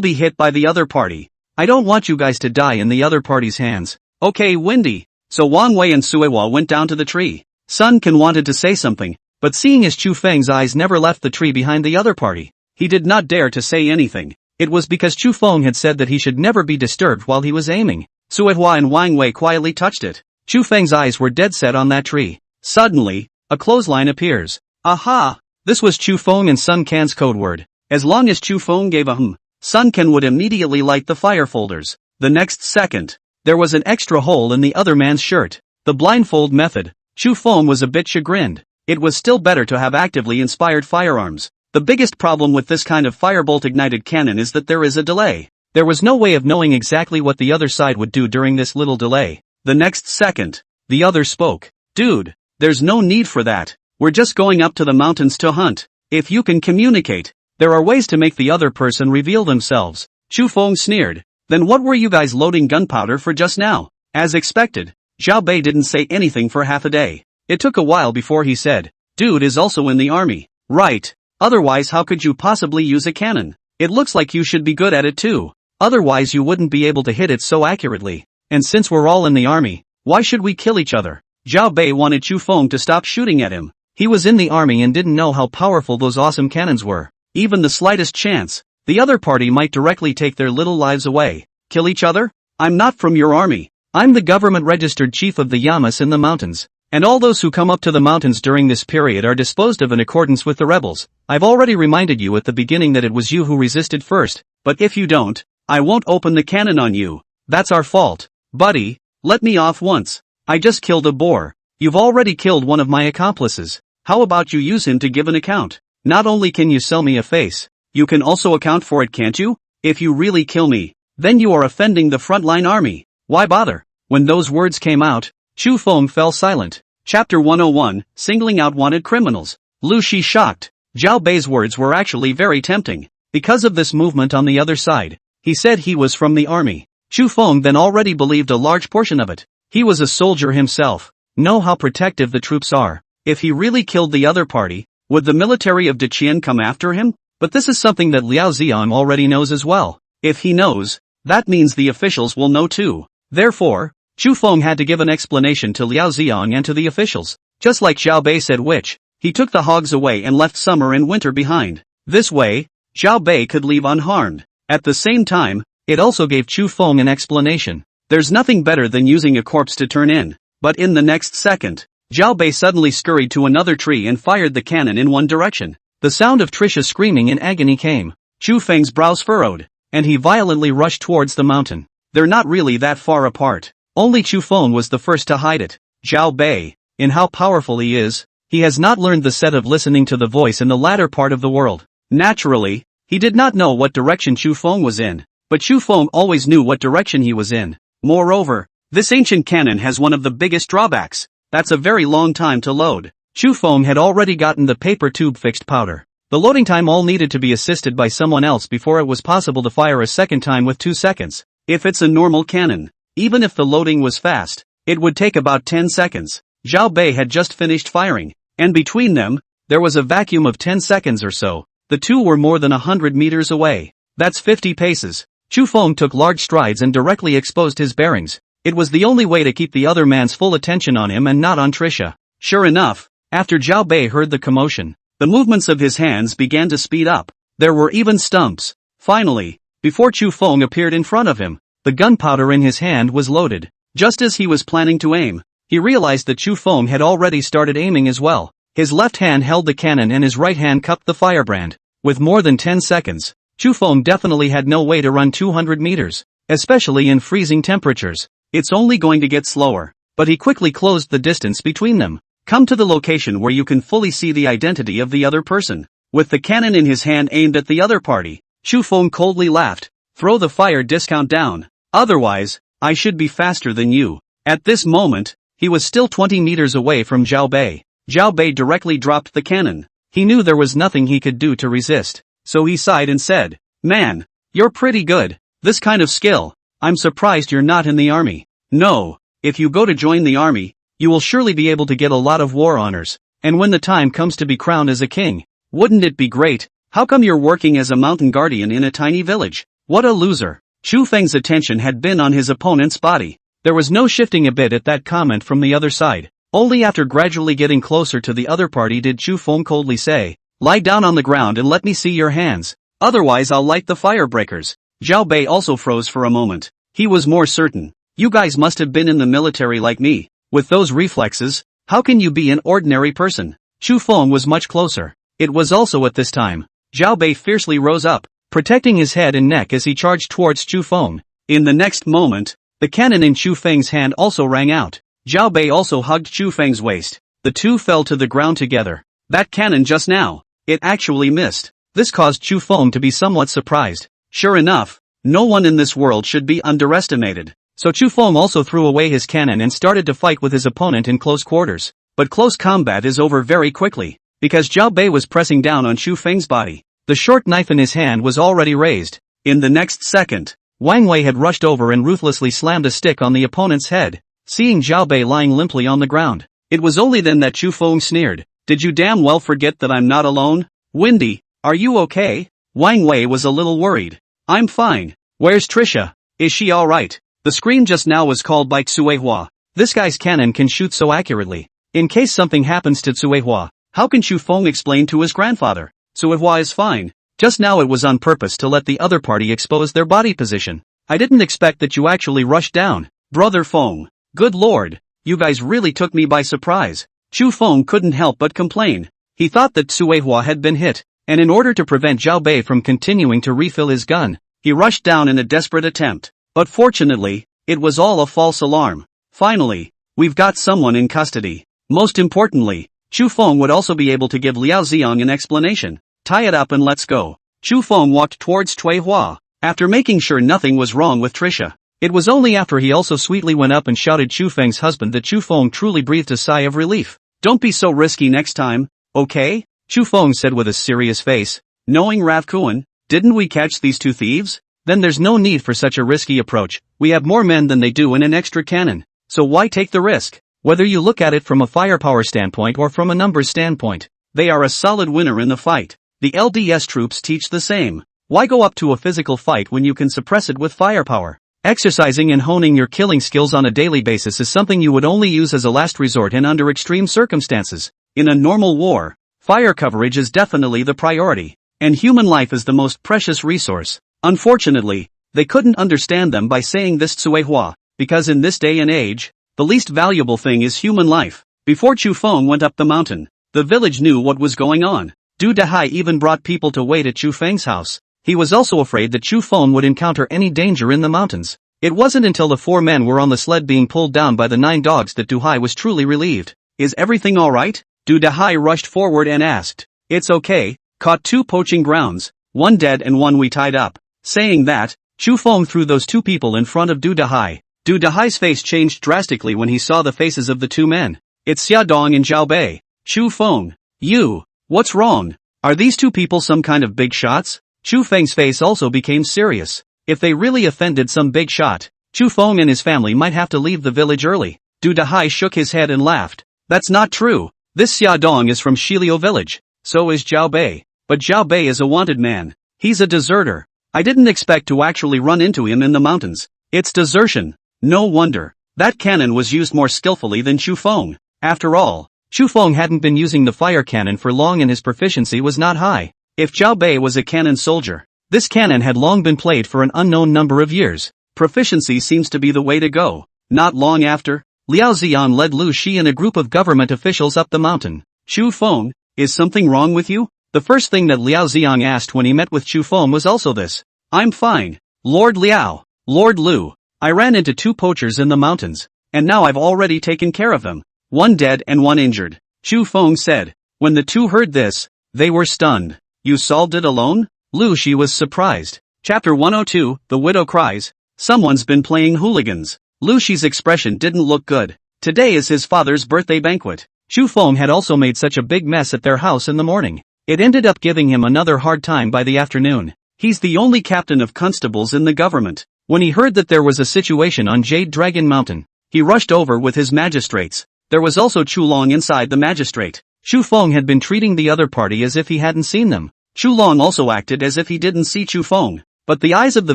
be hit by the other party. I don't want you guys to die in the other party's hands. Okay, Windy. So Wang Wei and Cuihua went down to the tree. Sun Can wanted to say something, but seeing as Chu Feng's eyes never left the tree behind the other party, he did not dare to say anything. It was because Chu Feng had said that he should never be disturbed while he was aiming. Cuihua and Wang Wei quietly touched it. Chu Feng's eyes were dead set on that tree. Suddenly, a clothesline appears. Aha! This was Chu Feng and Sun Can's code word. As long as Chu Feng gave a Sun Can would immediately light the fire folders. The next second, there was an extra hole in the other man's shirt. The blindfold method. Chu Feng was a bit chagrined. It was still better to have actively inspired firearms. The biggest problem with this kind of firebolt-ignited cannon is that there is a delay. There was no way of knowing exactly what the other side would do during this little delay. The next second, the other spoke. Dude, there's no need for that. We're just going up to the mountains to hunt. If you can communicate, there are ways to make the other person reveal themselves. Chu Feng sneered. Then what were you guys loading gunpowder for just now? As expected, Zhao Bei didn't say anything for half a day. It took a while before he said, dude is also in the army. Right. Otherwise how could you possibly use a cannon? It looks like you should be good at it too. Otherwise you wouldn't be able to hit it so accurately. And since we're all in the army, why should we kill each other? Zhao Bei wanted Chu Feng to stop shooting at him. He was in the army and didn't know how powerful those awesome cannons were. Even the slightest chance, the other party might directly take their little lives away. Kill each other? I'm not from your army. I'm the government-registered chief of the Yamas in the mountains. And all those who come up to the mountains during this period are disposed of in accordance with the rebels. I've already reminded you at the beginning that it was you who resisted first, but if you don't, I won't open the cannon on you. That's our fault. Buddy, let me off once. I just killed a boar. You've already killed one of my accomplices. How about you use him to give an account? Not only can you sell me a face, you can also account for it, can't you? If you really kill me, then you are offending the frontline army. Why bother? When those words came out, Chu Feng fell silent. Chapter 101, Singling Out Wanted Criminals. Lu Shi shocked. Zhao Bei's words were actually very tempting. Because of this movement on the other side, he said he was from the army. Chu Feng then already believed a large portion of it. He was a soldier himself. Know how protective the troops are. If he really killed the other party, would the military of Deqian come after him? But this is something that Liao Xiang already knows as well. If he knows, that means the officials will know too. Therefore, Chu Feng had to give an explanation to Liao Xiang and to the officials. Just like Zhao Bei said, which, he took the hogs away and left summer and winter behind. This way, Zhao Bei could leave unharmed. At the same time, it also gave Chu Feng an explanation. There's nothing better than using a corpse to turn in. But in the next second, Zhao Bei suddenly scurried to another tree and fired the cannon in one direction. The sound of Trisha screaming in agony came. Chu Feng's brows furrowed, and he violently rushed towards the mountain. They're not really that far apart. Only Chu Feng was the first to hide it. Zhao Bei, in how powerful he is, he has not learned the set of listening to the voice in the latter part of the world. Naturally, he did not know what direction Chu Feng was in, but Chu Feng always knew what direction he was in. Moreover, this ancient cannon has one of the biggest drawbacks. That's a very long time to load. Chu Feng had already gotten the paper tube fixed powder. The loading time all needed to be assisted by someone else before it was possible to fire a second time with 2 seconds. If it's a normal cannon, even if the loading was fast, it would take about 10 seconds. Zhao Bei had just finished firing, and between them, there was a vacuum of 10 seconds or so. The two were more than 100 meters away. That's 50 paces. Chu Feng took large strides and directly exposed his bearings. It was the only way to keep the other man's full attention on him and not on Trisha. Sure enough, after Zhao Bei heard the commotion, the movements of his hands began to speed up. There were even stumps. Finally, before Chu Feng appeared in front of him, the gunpowder in his hand was loaded. Just as he was planning to aim, he realized that Chu Feng had already started aiming as well. His left hand held the cannon and his right hand cupped the firebrand. With more than 10 seconds, Chu Feng definitely had no way to run 200 meters, especially in freezing temperatures. It's only going to get slower. But he quickly closed the distance between them. Come to the location where you can fully see the identity of the other person. With the cannon in his hand aimed at the other party, Chu Feng coldly laughed. Throw the fire discount down. Otherwise, I should be faster than you. At this moment, he was still 20 meters away from Zhao Bei. Zhao Bei directly dropped the cannon. He knew there was nothing he could do to resist. So he sighed and said, "Man, you're pretty good. This kind of skill. I'm surprised you're not in the army." No, if you go to join the army, you will surely be able to get a lot of war honors. And when the time comes to be crowned as a king, wouldn't it be great? How come you're working as a mountain guardian in a tiny village? What a loser. Chu Feng's attention had been on his opponent's body. There was no shifting a bit at that comment from the other side. Only after gradually getting closer to the other party did Chu Feng coldly say, "Lie down on the ground and let me see your hands. Otherwise I'll light the firebreakers." Zhao Bei also froze for a moment. He was more certain. You guys must have been in the military like me. With those reflexes, how can you be an ordinary person? Chu Feng was much closer. It was also at this time. Zhao Bei fiercely rose up, protecting his head and neck as he charged towards Chu Feng. In the next moment, the cannon in Chu Feng's hand also rang out. Zhao Bei also hugged Chu Feng's waist. The two fell to the ground together. That cannon just now, it actually missed. This caused Chu Feng to be somewhat surprised. Sure enough, no one in this world should be underestimated. So Chu Feng also threw away his cannon and started to fight with his opponent in close quarters. But close combat is over very quickly, because Zhao Bei was pressing down on Chu Feng's body. The short knife in his hand was already raised. In the next second, Wang Wei had rushed over and ruthlessly slammed a stick on the opponent's head, seeing Zhao Bei lying limply on the ground. It was only then that Chu Feng sneered. "Did you damn well forget that I'm not alone? Windy, are you okay?" Wang Wei was a little worried. "I'm fine. Where's Trisha? Is she alright?" The scream just now was called by Tsuehua. This guy's cannon can shoot so accurately. In case something happens to Tsuehua, how can Chu Feng explain to his grandfather? Tsuehua is fine. Just now it was on purpose to let the other party expose their body position. I didn't expect that you actually rushed down. Brother Feng. Good lord, you guys really took me by surprise. Chu Feng couldn't help but complain. He thought that Tsuehua had been hit, and in order to prevent Zhao Bei from continuing to refill his gun, he rushed down in a desperate attempt. But fortunately, it was all a false alarm. Finally, we've got someone in custody. Most importantly, Chu Feng would also be able to give Liao Xiang an explanation. Tie it up and let's go. Chu Feng walked towards Cui Hua, after making sure nothing was wrong with Trisha. It was only after he also sweetly went up and shouted Chu Feng's husband that Chu Feng truly breathed a sigh of relief. Don't be so risky next time, okay? Chu Feng said with a serious face. Knowing Rav Kuan, didn't we catch these two thieves? Then there's no need for such a risky approach. We have more men than they do and an extra cannon. So why take the risk? Whether you look at it from a firepower standpoint or from a numbers standpoint, they are a solid winner in the fight. The LDS troops teach the same. Why go up to a physical fight when you can suppress it with firepower? Exercising and honing your killing skills on a daily basis is something you would only use as a last resort and under extreme circumstances. In a normal war, fire coverage is definitely the priority, and human life is the most precious resource. Unfortunately, they couldn't understand them by saying this to Tsuehua, because in this day and age, the least valuable thing is human life. Before Chu Feng went up the mountain, the village knew what was going on. Du Dahai even brought people to wait at Chu Feng's house. He was also afraid that Chu Feng would encounter any danger in the mountains. It wasn't until the 4 men were on the sled being pulled down by the 9 dogs that Du Hai was truly relieved. Is everything alright? Du Dahai rushed forward and asked. It's okay, caught 2 poaching grounds, 1 dead and 1 we tied up. Saying that, Chu Feng threw those 2 people in front of Du Dahai. Du Dahai's face changed drastically when he saw the faces of the 2 men. It's Xia Dong and Zhao Bei. Chu Feng. You. What's wrong? Are these 2 people some kind of big shots? Chu Feng's face also became serious. If they really offended some big shot, Chu Feng and his family might have to leave the village early. Du Dahai shook his head and laughed. That's not true. This Xia Dong is from Shiliu village. So is Zhao Bei. But Zhao Bei is a wanted man. He's a deserter. I didn't expect to actually run into him in the mountains. It's desertion. No wonder. That cannon was used more skillfully than Chu Feng. After all, Chu Feng hadn't been using the fire cannon for long and his proficiency was not high. If Zhao Bei was a cannon soldier, this cannon had long been played for an unknown number of years. Proficiency seems to be the way to go. Not long after, Liao Xian led Lu Shi and a group of government officials up the mountain. Chu Feng, is something wrong with you? The first thing that Liao Xiang asked when he met with Chu Feng was also this. I'm fine. Lord Liao, Lord Lu, I ran into 2 poachers in the mountains, and now I've already taken care of them. 1 dead and 1 injured. Chu Feng said. When the 2 heard this, they were stunned. You solved it alone? Lu Shi was surprised. Chapter 102, The Widow Cries. Someone's been playing hooligans. Lu Shi's expression didn't look good. Today is his father's birthday banquet. Chu Feng had also made such a big mess at their house in the morning. It ended up giving him another hard time by the afternoon. He's the only captain of constables in the government. When he heard that there was a situation on Jade Dragon Mountain, he rushed over with his magistrates. There was also Chu Long inside the magistrate. Chu Feng had been treating the other party as if he hadn't seen them. Chu Long also acted as if he didn't see Chu Feng, but the eyes of the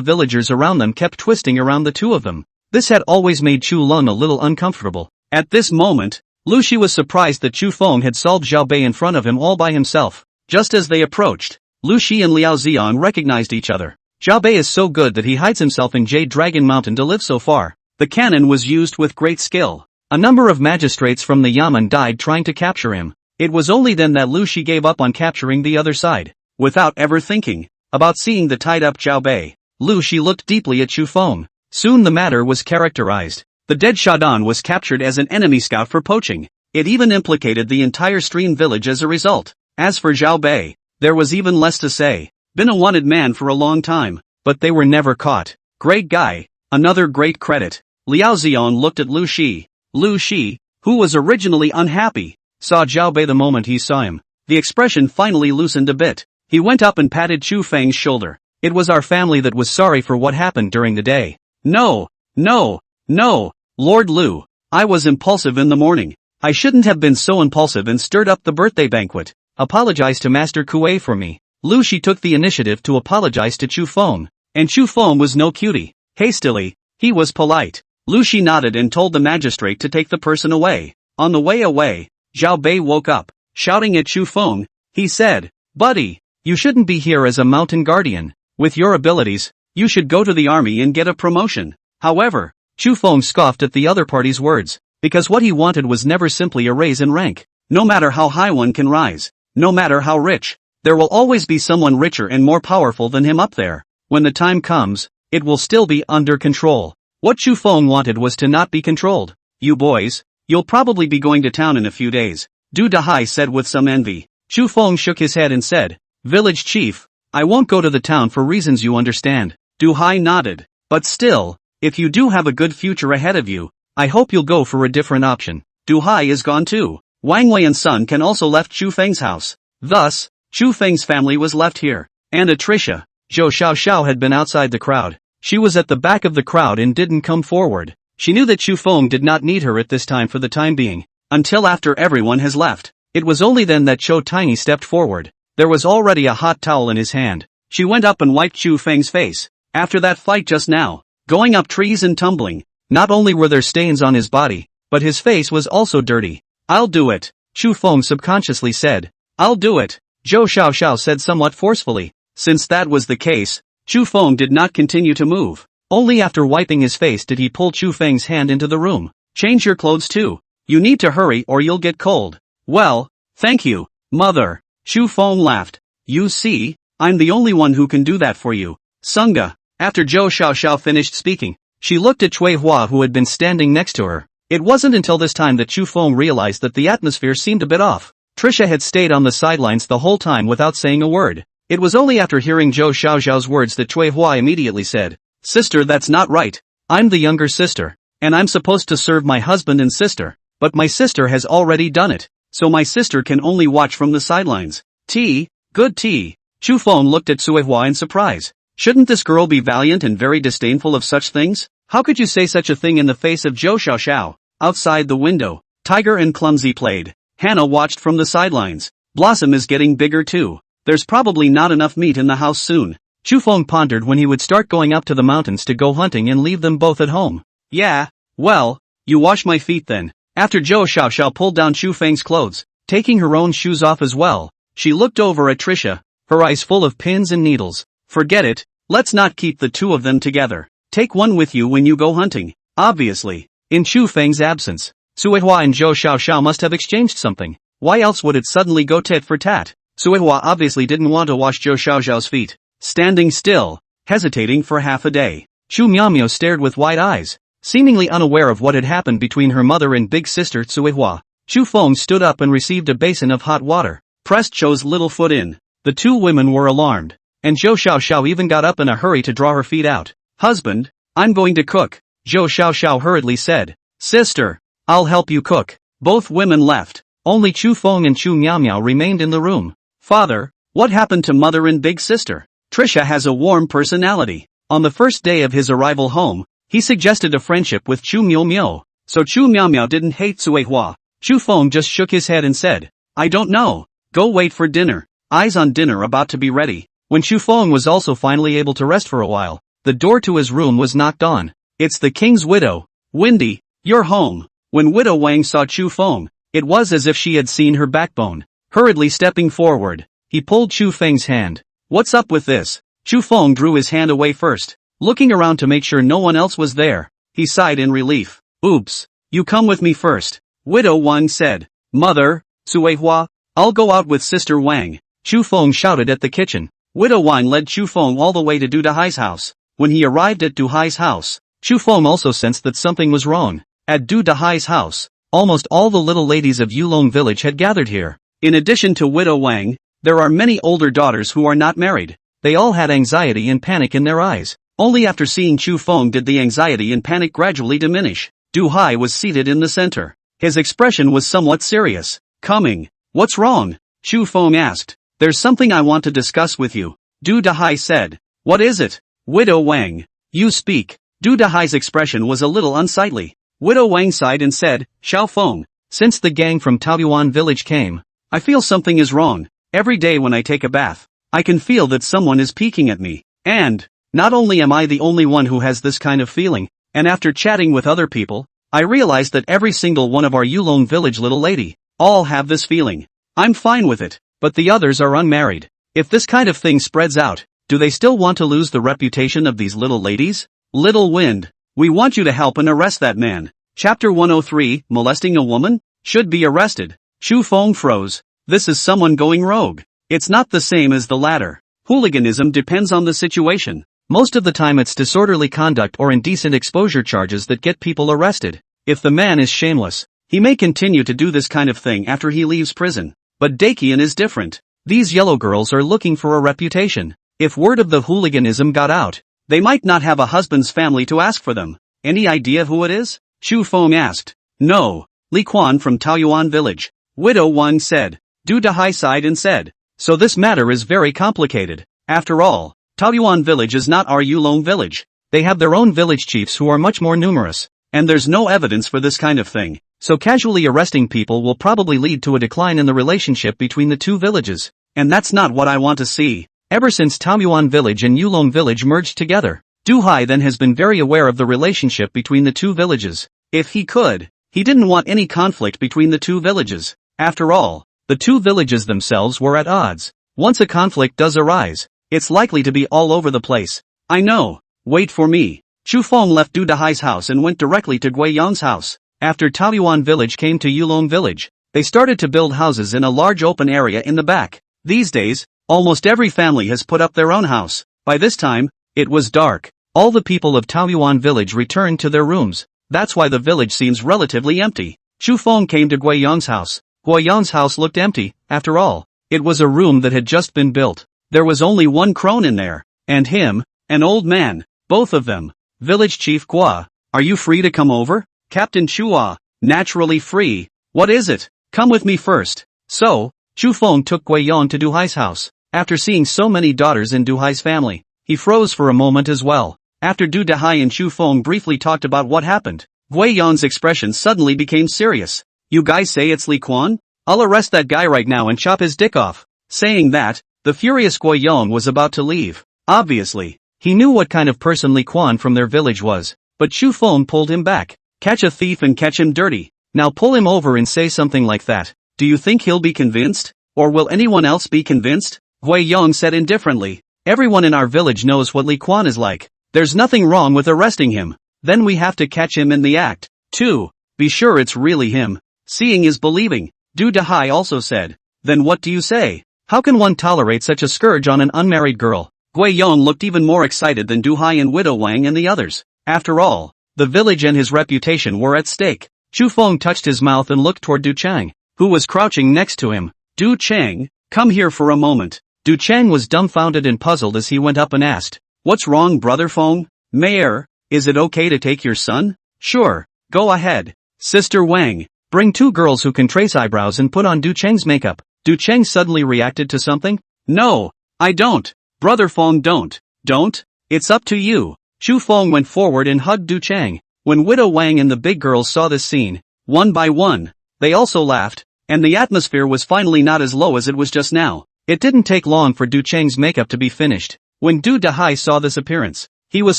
villagers around them kept twisting around the 2 of them. This had always made Chu Long a little uncomfortable. At this moment, Lu Shi was surprised that Chu Feng had solved Zhao Bei in front of him all by himself. Just as they approached, Lu Shi and Liao Xiang recognized each other. Zhao Bei is so good that he hides himself in Jade Dragon Mountain to live so far. The cannon was used with great skill. A number of magistrates from the Yamen died trying to capture him. It was only then that Lu Shi gave up on capturing the other side. Without ever thinking about seeing the tied-up Zhao Bei, Lu Shi looked deeply at Chu Feng. Soon the matter was characterized. The dead Shadan was captured as an enemy scout for poaching. It even implicated the entire Stream village as a result. As for Zhao Bei, there was even less to say. Been a wanted man for a long time, but they were never caught. Great guy. Another great credit. Liao Xiang looked at Lu Shi. Lu Shi, who was originally unhappy, saw Zhao Bei the moment he saw him. The expression finally loosened a bit. He went up and patted Chu Feng's shoulder. It was our family that was sorry for what happened during the day. No, no, no, Lord Lu. I was impulsive in the morning. I shouldn't have been so impulsive and stirred up the birthday banquet. Apologize to Master Kuei for me. Lu Shi took the initiative to apologize to Chu Feng. And Chu Feng was no cutie. Hastily, he was polite. Lu Shi nodded and told the magistrate to take the person away. On the way away, Zhao Bei woke up, shouting at Chu Feng. He said, "Buddy, you shouldn't be here as a mountain guardian. With your abilities, you should go to the army and get a promotion." However, Chu Feng scoffed at the other party's words, because what he wanted was never simply a raise in rank. No matter how high one can rise, no matter how rich, there will always be someone richer and more powerful than him up there. When the time comes, it will still be under control. What Chu Feng wanted was to not be controlled. "You boys, you'll probably be going to town in a few days," Du Dahai said with some envy. Chu Feng shook his head and said, "Village chief, I won't go to the town for reasons you understand." Du Hai nodded. "But still, if you do have a good future ahead of you, I hope you'll go for a different option." Du Hai is gone too. Wang Wei and Sun Can also left Chu Feng's house. Thus, Chu Feng's family was left here. And Atricia, Zhou Xiaoxiao had been outside the crowd. She was at the back of the crowd and didn't come forward. She knew that Chu Feng did not need her at this time for the time being. Until after everyone has left. It was only then that Chou Tiny stepped forward. There was already a hot towel in his hand. She went up and wiped Chu Feng's face. After that fight just now, going up trees and tumbling, not only were there stains on his body, but his face was also dirty. "I'll do it," Chu Feng subconsciously said. "I'll do it," Zhou Xiaoxiao said somewhat forcefully. Since that was the case, Chu Feng did not continue to move. Only after wiping his face did he pull Chu Feng's hand into the room. "Change your clothes too. You need to hurry or you'll get cold." "Well, thank you, mother." Chu Feng laughed. "You see, I'm the only one who can do that for you, Sunga." After Zhou Xiaoxiao finished speaking, she looked at Cui Hua who had been standing next to her. It wasn't until this time that Chu Feng realized that the atmosphere seemed a bit off. Trisha had stayed on the sidelines the whole time without saying a word. It was only after hearing Zhou Xiaoxiao's words that Cui Hua immediately said, "Sister, that's not right. I'm the younger sister, and I'm supposed to serve my husband and sister, but my sister has already done it, so my sister can only watch from the sidelines." "Tea, good tea." Chu Feng looked at Cui Hua in surprise. Shouldn't this girl be valiant and very disdainful of such things? How could you say such a thing in the face of Zhou Xiaoxiao? Outside the window, Tiger and Clumsy played. Hannah watched from the sidelines. Blossom is getting bigger too. There's probably not enough meat in the house soon. Chu Feng pondered when he would start going up to the mountains to go hunting and leave them both at home. "Yeah, well, you wash my feet then." After Zhou Xiaoxiao pulled down Chu Feng's clothes, taking her own shoes off as well, she looked over at Trisha, her eyes full of pins and needles. "Forget it, let's not keep the two of them together. Take one with you when you go hunting." Obviously, in Chu Feng's absence, Suihua and Zhou Xiaoxiao must have exchanged something. Why else would it suddenly go tit for tat? Suihua obviously didn't want to wash Zhou Xiaoxiao's feet. Standing still, hesitating for half a day, Chu Miaomio stared with wide eyes, seemingly unaware of what had happened between her mother and big sister Suihua. Chu Feng stood up and received a basin of hot water, pressed Zhou's little foot in. The two women were alarmed, and Zhou Xiaoxiao even got up in a hurry to draw her feet out. "Husband, I'm going to cook," Zhou Xiaoxiao hurriedly said. "Sister, I'll help you cook." Both women left. Only Chu Feng and Chu Miaomiao remained in the room. "Father, what happened to mother and big sister?" Trisha has a warm personality. On the first day of his arrival home, he suggested a friendship with Chu Miaomio, so Chu Miaomio didn't hate Suihua. Chu Feng just shook his head and said, "I don't know. Go wait for dinner. Eyes on dinner about to be ready." When Chu Feng was also finally able to rest for a while, the door to his room was knocked on. "It's the king's widow. Windy, you're home." When Widow Wang saw Chu Feng, it was as if she had seen her backbone. Hurriedly stepping forward, he pulled Chu Feng's hand. "What's up with this?" Chu Feng drew his hand away first, looking around to make sure no one else was there. He sighed in relief. "Oops, you come with me first," Widow Wang said. "Mother, Suihua, I'll go out with Sister Wang," Chu Feng shouted at the kitchen. Widow Wang led Chu Feng all the way to Du Dahai's house. When he arrived at Du Hai's house, Chu Feng also sensed that something was wrong. At Du Dahai's house, almost all the little ladies of Yulong village had gathered here. In addition to Widow Wang, there are many older daughters who are not married. They all had anxiety and panic in their eyes. Only after seeing Chu Feng did the anxiety and panic gradually diminish. Du Hai was seated in the center. His expression was somewhat serious. "Coming. What's wrong?" Chu Feng asked. "There's something I want to discuss with you," Du Dahai said. What is it? Widow Wang. You speak. Du Dahai's expression was a little unsightly. Widow Wang sighed and said, Xiao Feng, since the gang from Taoyuan village came, I feel something is wrong. Every day when I take a bath, I can feel that someone is peeking at me. And, not only am I the only one who has this kind of feeling, and after chatting with other people, I realized that every single one of our Yulong village little lady, all have this feeling. I'm fine with it, but the others are unmarried. If this kind of thing spreads out, do they still want to lose the reputation of these little ladies? Little Wind, we want you to help and arrest that man. Chapter 103, Molesting a Woman? Should be arrested. Chu Feng froze. This is someone going rogue. It's not the same as the latter. Hooliganism depends on the situation. Most of the time it's disorderly conduct or indecent exposure charges that get people arrested. If the man is shameless, he may continue to do this kind of thing after he leaves prison. But Dakian is different. These yellow girls are looking for a reputation. If word of the hooliganism got out, they might not have a husband's family to ask for them. Any idea who it is? Chu Feng asked. No. Li Quan from Taoyuan village. Widow Wang said. Du Dahai sighed and said. So this matter is very complicated. After all, Taoyuan village is not our Yulong village. They have their own village chiefs who are much more numerous. And there's no evidence for this kind of thing. So casually arresting people will probably lead to a decline in the relationship between the two villages. And that's not what I want to see. Ever since Taoyuan village and Yulong village merged together, Du Hai then has been very aware of the relationship between the two villages. If he could, he didn't want any conflict between the two villages. After all, the two villages themselves were at odds. Once a conflict does arise, it's likely to be all over the place. I know. Wait for me. Chu Feng left Du Dahai's house and went directly to Gui Yang's house. After Taoyuan village came to Yulong village, they started to build houses in a large open area in the back. These days, almost every family has put up their own house. By this time, it was dark. All the people of Taoyuan village returned to their rooms. That's why the village seems relatively empty. Chu Feng came to Gui Yang's house. Gui Yang's house looked empty, after all. It was a room that had just been built. There was only one crone in there. And him, an old man, both of them. Village Chief Gua, are you free to come over? Captain Chua, naturally free. What is it? Come with me first. So, Chu Feng took Gui Yang to Du Hai's house. After seeing so many daughters in Du Hai's family, he froze for a moment as well. After Du Dahai and Chu Feng briefly talked about what happened, Gui Yang's expression suddenly became serious. You guys say it's Li Quan? I'll arrest that guy right now and chop his dick off. Saying that, the furious Gui Yang was about to leave. Obviously, he knew what kind of person Li Quan from their village was, but Chu Feng pulled him back. Catch a thief and catch him dirty. Now pull him over and say something like that. Do you think he'll be convinced? Or will anyone else be convinced? Gui Yang said indifferently. Everyone in our village knows what Li Quan is like. There's nothing wrong with arresting him. Then we have to catch him in the act. 2. Be sure it's really him. Seeing is believing. Du Dahai also said. Then what do you say? How can one tolerate such a scourge on an unmarried girl? Gui Yang looked even more excited than Du Hai and Widow Wang and the others. After all, the village and his reputation were at stake. Chu Feng touched his mouth and looked toward Du Chang, who was crouching next to him. Du Chang, come here for a moment. Du Chang was dumbfounded and puzzled as he went up and asked, What's wrong, Brother Feng? Mayor, is it okay to take your son? Sure, go ahead. Sister Wang, bring 2 girls who can trace eyebrows and put on Du Chang's makeup. Du Chang suddenly reacted to something. No, I don't. Brother Feng don't. Don't? It's up to you. Chu Feng went forward and hugged Du Chang. When Widow Wang and the big girls saw this scene, one by one, they also laughed, and the atmosphere was finally not as low as it was just now. It didn't take long for Du Chang's makeup to be finished. When Du Dahai saw this appearance, he was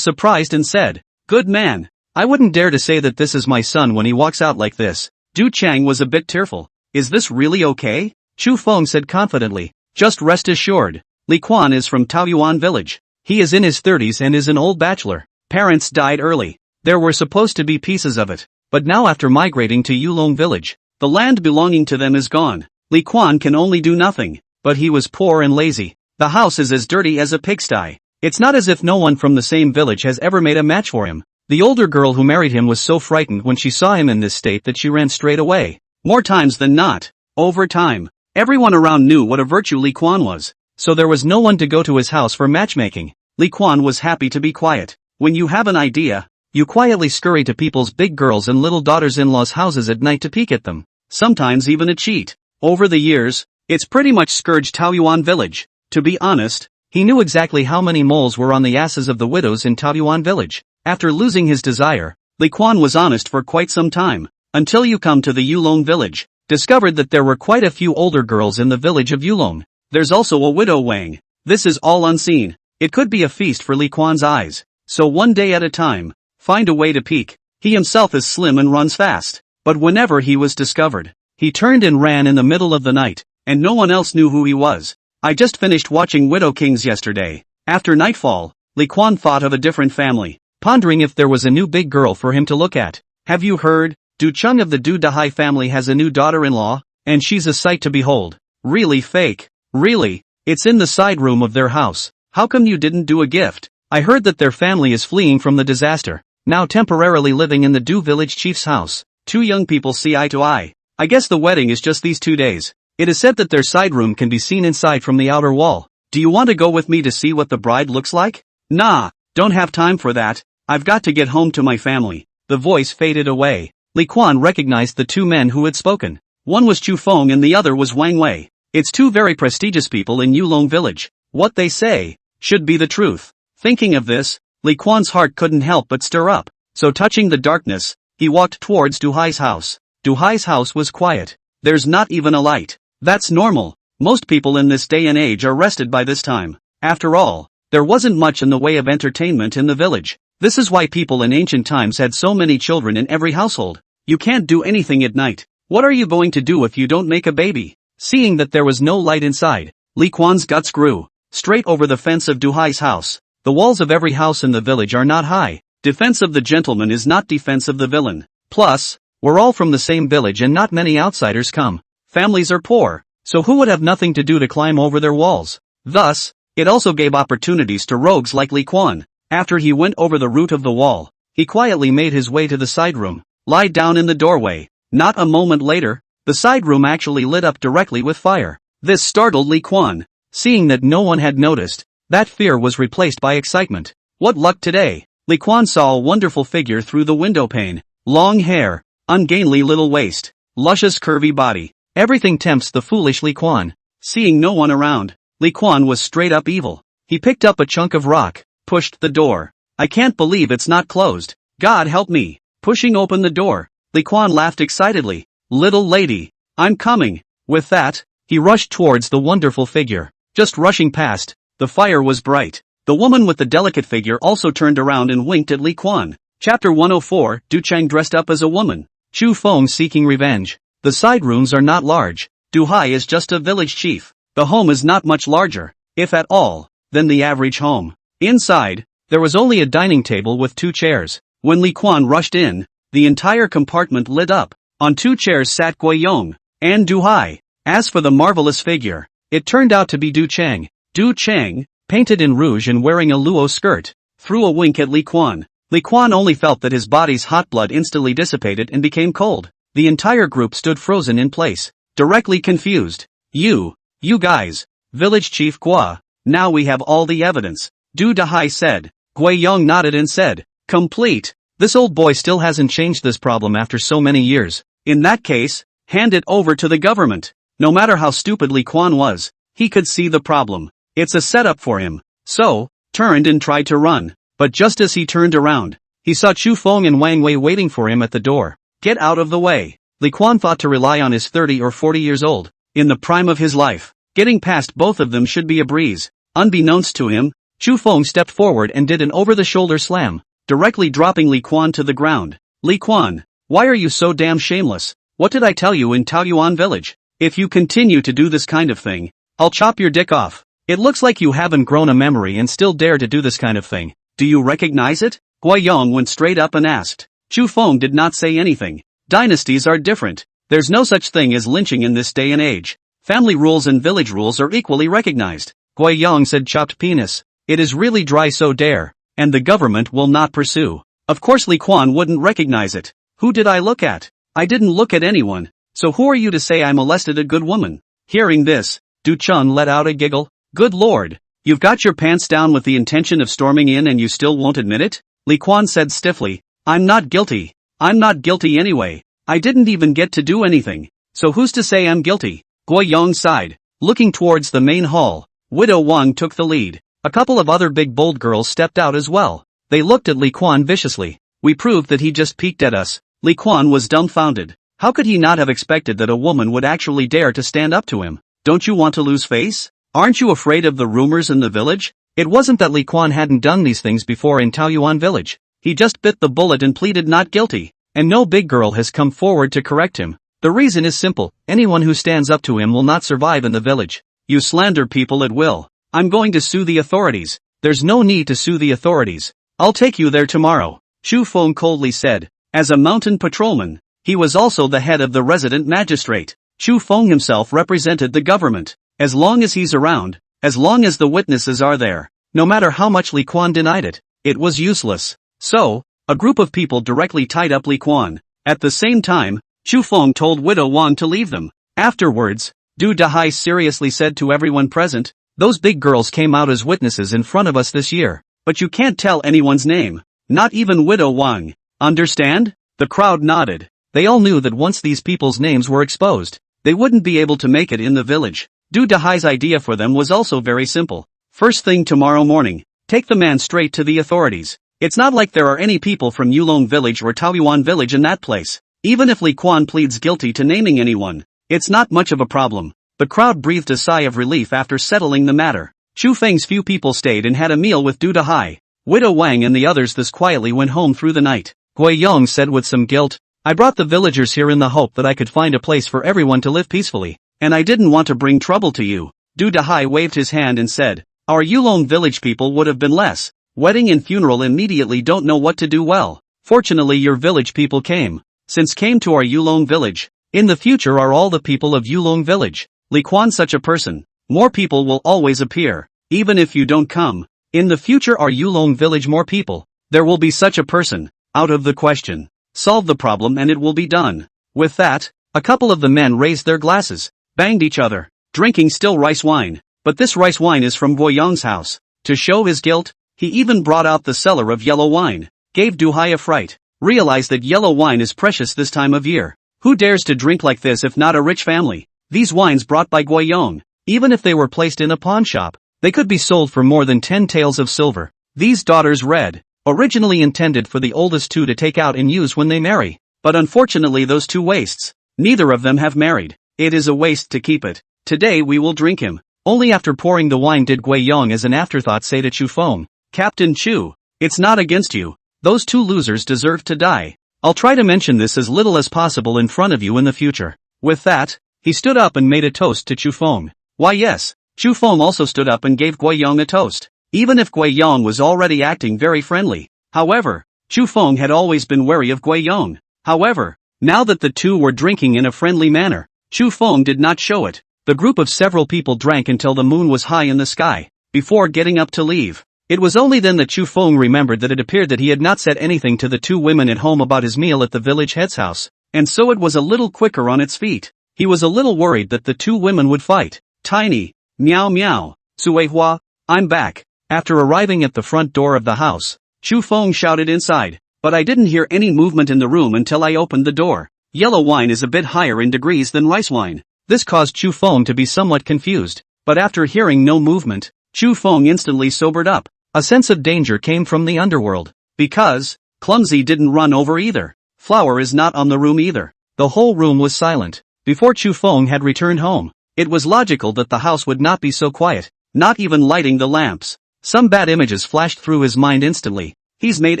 surprised and said, Good man. I wouldn't dare to say that this is my son when he walks out like this. Du Chang was a bit tearful. Is this really okay? Chu Feng said confidently. Just rest assured. Li Quan is from Taoyuan village. He is in his 30s and is an old bachelor. Parents died early. There were supposed to be pieces of it. But now after migrating to Yulong village, the land belonging to them is gone. Li Quan can only do nothing. But he was poor and lazy. The house is as dirty as a pigsty. It's not as if no one from the same village has ever made a match for him. The older girl who married him was so frightened when she saw him in this state that she ran straight away. More times than not. Over time, everyone around knew what a virtue Li Quan was. So there was no one to go to his house for matchmaking. Li Quan was happy to be quiet. When you have an idea, you quietly scurry to people's big girls and little daughters-in-law's houses at night to peek at them. Sometimes even a cheat. Over the years, it's pretty much scourged Taoyuan village. To be honest, He knew exactly how many moles were on the asses of the widows in Taoyuan village. After losing his desire, Li Quan was honest for quite some time, until you come to the Yulong village, discovered that there were quite a few older girls in the village of Yulong. There's also a widow Wang. This is all unseen. It could be a feast for Li Quan's eyes. So one day at a time, find a way to peek. He himself is slim and runs fast. But whenever he was discovered, he turned and ran in the middle of the night, and no one else knew who he was. I just finished watching Widow Kings yesterday. After nightfall, Li Quan thought of a different family, pondering if there was a new big girl for him to look at. Have you heard? Du Chung of the Du Dahai family has a new daughter-in-law, and she's a sight to behold. Really fake. Really? It's in the side room of their house. How come you didn't do a gift? I heard that their family is fleeing from the disaster, now temporarily living in the Du village chief's house. Two young people see eye to eye. I guess the wedding is just these 2 days. It is said that their side room can be seen inside from the outer wall. Do you want to go with me to see what the bride looks like? Nah, don't have time for that. I've got to get home to my family. The voice faded away. Li Quan recognized the two men who had spoken. One was Chu Feng and the other was Wang Wei. It's two very prestigious people in Yulong village. What they say should be the truth. Thinking of this, Li Quan's heart couldn't help but stir up. So touching the darkness, he walked towards Du Hai's house. Du Hai's house was quiet. There's not even a light. That's normal. Most people in this day and age are rested by this time. After all, there wasn't much in the way of entertainment in the village. This is why people in ancient times had so many children in every household. You can't do anything at night. What are you going to do if you don't make a baby? Seeing that there was no light inside, Li Quan's guts grew. Straight over the fence of Du Hai's house. The walls of every house in the village are not high. Defense of the gentleman is not defense of the villain. Plus, we're all from the same village and not many outsiders come. Families are poor, so who would have nothing to do to climb over their walls? Thus, it also gave opportunities to rogues like Li Quan. After he went over the root of the wall, he quietly made his way to the side room, lied down in the doorway. Not a moment later, the side room actually lit up directly with fire. This startled Li Quan. Seeing that no one had noticed, that fear was replaced by excitement. What luck today! Li Quan saw a wonderful figure through the window pane. Long hair, ungainly little waist, luscious curvy body. Everything tempts the foolish Li Quan. Seeing no one around, Li Quan was straight up evil. He picked up a chunk of rock, pushed the door. I can't believe it's not closed. God help me. Pushing open the door, Li Quan laughed excitedly. Little lady, I'm coming. With that, he rushed towards the wonderful figure. Just rushing past, the fire was bright. The woman with the delicate figure also turned around and winked at Li Quan. Chapter 104, Du Chang dressed up as a woman. Chu Feng seeking revenge. The side rooms are not large. Du Hai is just a village chief. The home is not much larger, if at all, than the average home. Inside, there was only a dining table with 2 chairs. When Li Quan rushed in, the entire compartment lit up. On 2 chairs sat Gui Yong and Du Hai. As for the marvelous figure, it turned out to be Du Chang. Du Chang, painted in rouge and wearing a luo skirt, threw a wink at Li Quan. Li Quan only felt that his body's hot blood instantly dissipated and became cold. The entire group stood frozen in place, directly confused. You guys, village chief Gua, now we have all the evidence. Du Dahai said. Gui Yong nodded and said, complete. This old boy still hasn't changed this problem after so many years. In that case, hand it over to the government. No matter how stupid Li Quan was, he could see the problem. It's a setup for him. So, turned and tried to run. But just as he turned around, he saw Chu Feng and Wang Wei waiting for him at the door. Get out of the way. Li Quan thought to rely on his 30 or 40 years old, in the prime of his life. Getting past both of them should be a breeze. Unbeknownst to him, Chu Feng stepped forward and did an over-the-shoulder slam, directly dropping Li Quan to the ground. Li Quan, why are you so damn shameless? What did I tell you in Taoyuan village? If you continue to do this kind of thing, I'll chop your dick off. It looks like you haven't grown a memory and still dare to do this kind of thing. Do you recognize it? Gui Yong went straight up and asked. Chu Feng did not say anything. Dynasties are different. There's no such thing as lynching in this day and age. Family rules and village rules are equally recognized. Gui Yong said chopped penis. It is really dry so dare, and the government will not pursue. Of course Li Quan wouldn't recognize it. Who did I look at? I didn't look at anyone. So who are you to say I molested a good woman? Hearing this, Du Chun let out a giggle. Good lord. You've got your pants down with the intention of storming in and you still won't admit it? Li Quan said stiffly. I'm not guilty. I'm not guilty anyway. I didn't even get to do anything. So who's to say I'm guilty? Gui Yong sighed, looking towards the main hall, Widow Wang took the lead. A couple of other big bold girls stepped out as well. They looked at Li Quan viciously. We proved that he just peeked at us. Li Quan was dumbfounded. How could he not have expected that a woman would actually dare to stand up to him? Don't you want to lose face? Aren't you afraid of the rumors in the village? It wasn't that Li Quan hadn't done these things before in Taoyuan village. He just bit the bullet and pleaded not guilty. And no big girl has come forward to correct him. The reason is simple. Anyone who stands up to him will not survive in the village. You slander people at will. I'm going to sue the authorities. There's no need to sue the authorities. I'll take you there tomorrow, Chu Feng coldly said. As a mountain patrolman, he was also the head of the resident magistrate. Chu Feng himself represented the government. As long as he's around, as long as the witnesses are there, no matter how much Li Quan denied it, it was useless. So, a group of people directly tied up Li Quan. At the same time, Chu Feng told Widow Wang to leave them. Afterwards, Du Dahai seriously said to everyone present, those big girls came out as witnesses in front of us this year, but you can't tell anyone's name, not even Widow Wang. Understand? The crowd nodded. They all knew that once these people's names were exposed, they wouldn't be able to make it in the village. Du Dahai's idea for them was also very simple. First thing tomorrow morning, take the man straight to the authorities. It's not like there are any people from Yulong village or Taoyuan village in that place. Even if Li Quan pleads guilty to naming anyone, it's not much of a problem. The crowd breathed a sigh of relief after settling the matter. Chu Feng's few people stayed and had a meal with Du Dahai. Widow Wang and the others thus quietly went home through the night. Gui Yong said with some guilt, I brought the villagers here in the hope that I could find a place for everyone to live peacefully, and I didn't want to bring trouble to you. Du Dahai waved his hand and said, our Yulong village people would have been less. Wedding and funeral immediately don't know what to do well. Fortunately your village people came to our Yulong village. In the future are all the people of Yulong village. Li Quan such a person. More people will always appear, even if you don't come. In the future are Yulong village more people. There will be such a person. Out of the question. Solve the problem and it will be done. With that, a couple of the men raised their glasses, banged each other, drinking still rice wine. But this rice wine is from Guoyang's house. To show his guilt, he even brought out the cellar of yellow wine. Gave Du Hai a fright. Realized that yellow wine is precious this time of year. Who dares to drink like this if not a rich family? These wines brought by Guoyang, even if they were placed in a pawn shop, they could be sold for more than 10 taels of silver. These daughters red, originally intended for the oldest two to take out and use when they marry. But unfortunately those two wastes, neither of them have married. It is a waste to keep it. Today we will drink him. Only after pouring the wine did Guoyang as an afterthought say to Chu Feng, Captain Chu, it's not against you. Those two losers deserve to die. I'll try to mention this as little as possible in front of you in the future. With that, he stood up and made a toast to Chu Feng. Why yes, Chu Feng also stood up and gave Guoyang a toast. Even if Guoyang was already acting very friendly. However, Chu Feng had always been wary of Guoyang. However, now that the two were drinking in a friendly manner, Chu Feng did not show it. The group of several people drank until the moon was high in the sky, before getting up to leave. It was only then that Chu Feng remembered that it appeared that he had not said anything to the two women at home about his meal at the village head's house, and so it was a little quicker on its feet. He was a little worried that the two women would fight. Tiny, meow meow, Suehua, I'm back. After arriving at the front door of the house, Chu Feng shouted inside, but I didn't hear any movement in the room until I opened the door. Yellow wine is a bit higher in degrees than rice wine. This caused Chu Feng to be somewhat confused, but after hearing no movement, Chu Feng instantly sobered up. A sense of danger came from the underworld. Because, Clumsy didn't run over either. Flower is not on the room either. The whole room was silent. Before Chu Feng had returned home, it was logical that the house would not be so quiet, not even lighting the lamps. Some bad images flashed through his mind instantly. He's made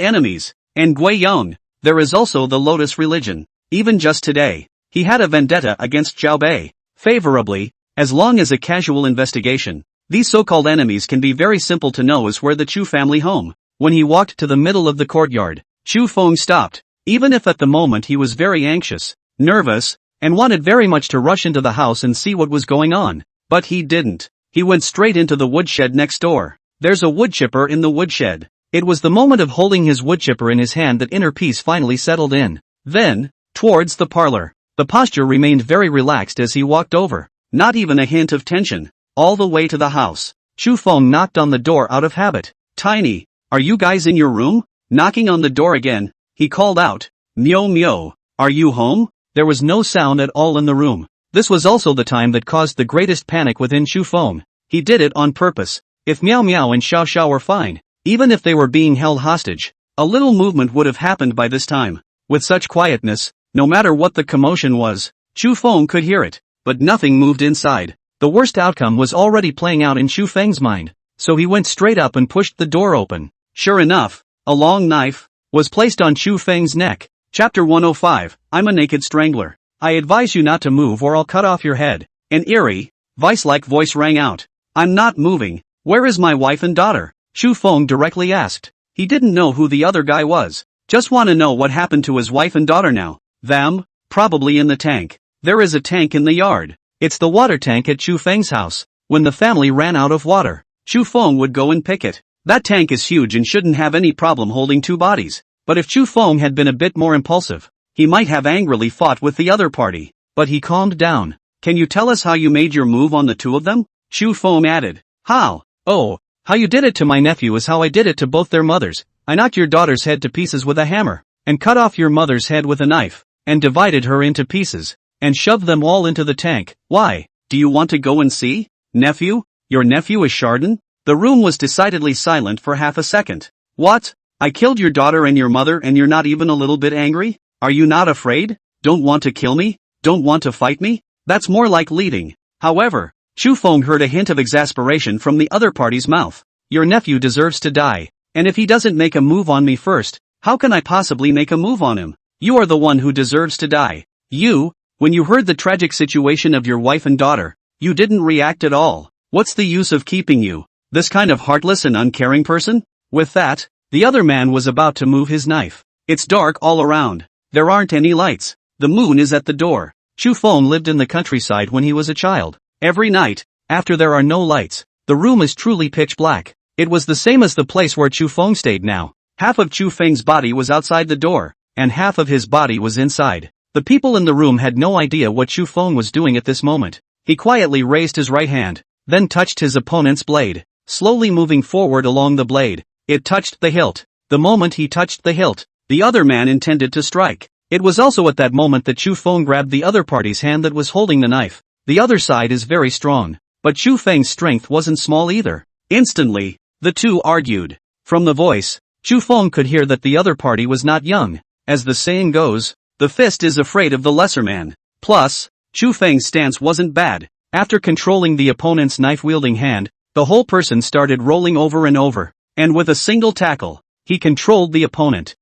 enemies. And Guoyang, there is also the Lotus religion. Even just today, he had a vendetta against Zhao Bei. Favorably, as long as a casual investigation. These so-called enemies can be very simple to know is where the Chu family home. When he walked to the middle of the courtyard, Chu Feng stopped, even if at the moment he was very anxious, nervous, and wanted very much to rush into the house and see what was going on. But he didn't. He went straight into the woodshed next door. There's a wood chipper in the woodshed. It was the moment of holding his wood chipper in his hand that inner peace finally settled in. Then, towards the parlor. The posture remained very relaxed as he walked over. Not even a hint of tension. All the way to the house. Chu Feng knocked on the door out of habit. Tiny, are you guys in your room? Knocking on the door again, he called out. Myo myo, are you home? There was no sound at all in the room. This was also the time that caused the greatest panic within Chu Feng. He did it on purpose. If Meow Meow and Xiao Xiao were fine, even if they were being held hostage, a little movement would have happened by this time. With such quietness, no matter what the commotion was, Chu Feng could hear it, but nothing moved inside. The worst outcome was already playing out in Chu Feng's mind, so he went straight up and pushed the door open. Sure enough, a long knife was placed on Chu Feng's neck. Chapter 105, I'm a naked strangler. I advise you not to move or I'll cut off your head. An eerie, vice-like voice rang out. I'm not moving. Where is my wife and daughter? Chu Feng directly asked. He didn't know who the other guy was. Just want to know what happened to his wife and daughter now. Them? Probably in the tank. There is a tank in the yard. It's the water tank at Chu Feng's house. When the family ran out of water, Chu Feng would go and pick it. That tank is huge and shouldn't have any problem holding two bodies. But if Chu Feng had been a bit more impulsive, he might have angrily fought with the other party. But he calmed down. Can you tell us how you made your move on the two of them? Chu Feng added. How? Oh, how you did it to my nephew is how I did it to both their mothers. I knocked your daughter's head to pieces with a hammer, and cut off your mother's head with a knife, and divided her into pieces, and shoved them all into the tank. Why? Do you want to go and see? Nephew? Your nephew is Chardon? The room was decidedly silent for half a second. What? I killed your daughter and your mother and you're not even a little bit angry? Are you not afraid? Don't want to kill me? Don't want to fight me? That's more like leading. However, Chu Feng heard a hint of exasperation from the other party's mouth. Your nephew deserves to die, and if he doesn't make a move on me first, how can I possibly make a move on him? You are the one who deserves to die. You, when you heard the tragic situation of your wife and daughter, you didn't react at all. What's the use of keeping you, this kind of heartless and uncaring person? With that, the other man was about to move his knife. It's dark all around. There aren't any lights. The moon is at the door. Chu Feng lived in the countryside when he was a child. Every night, after there are no lights, the room is truly pitch black. It was the same as the place where Chu Feng stayed now. Half of Chu Feng's body was outside the door, and half of his body was inside. The people in the room had no idea what Chu Feng was doing at this moment. He quietly raised his right hand, then touched his opponent's blade, slowly moving forward along the blade. It touched the hilt. The moment he touched the hilt, the other man intended to strike. It was also at that moment that Chu Feng grabbed the other party's hand that was holding the knife. The other side is very strong, but Chu Feng's strength wasn't small either. Instantly, the two argued. From the voice, Chu Feng could hear that the other party was not young. As the saying goes, the fist is afraid of the lesser man. Plus, Chu Feng's stance wasn't bad. After controlling the opponent's knife-wielding hand, the whole person started rolling over and over, and with a single tackle, he controlled the opponent.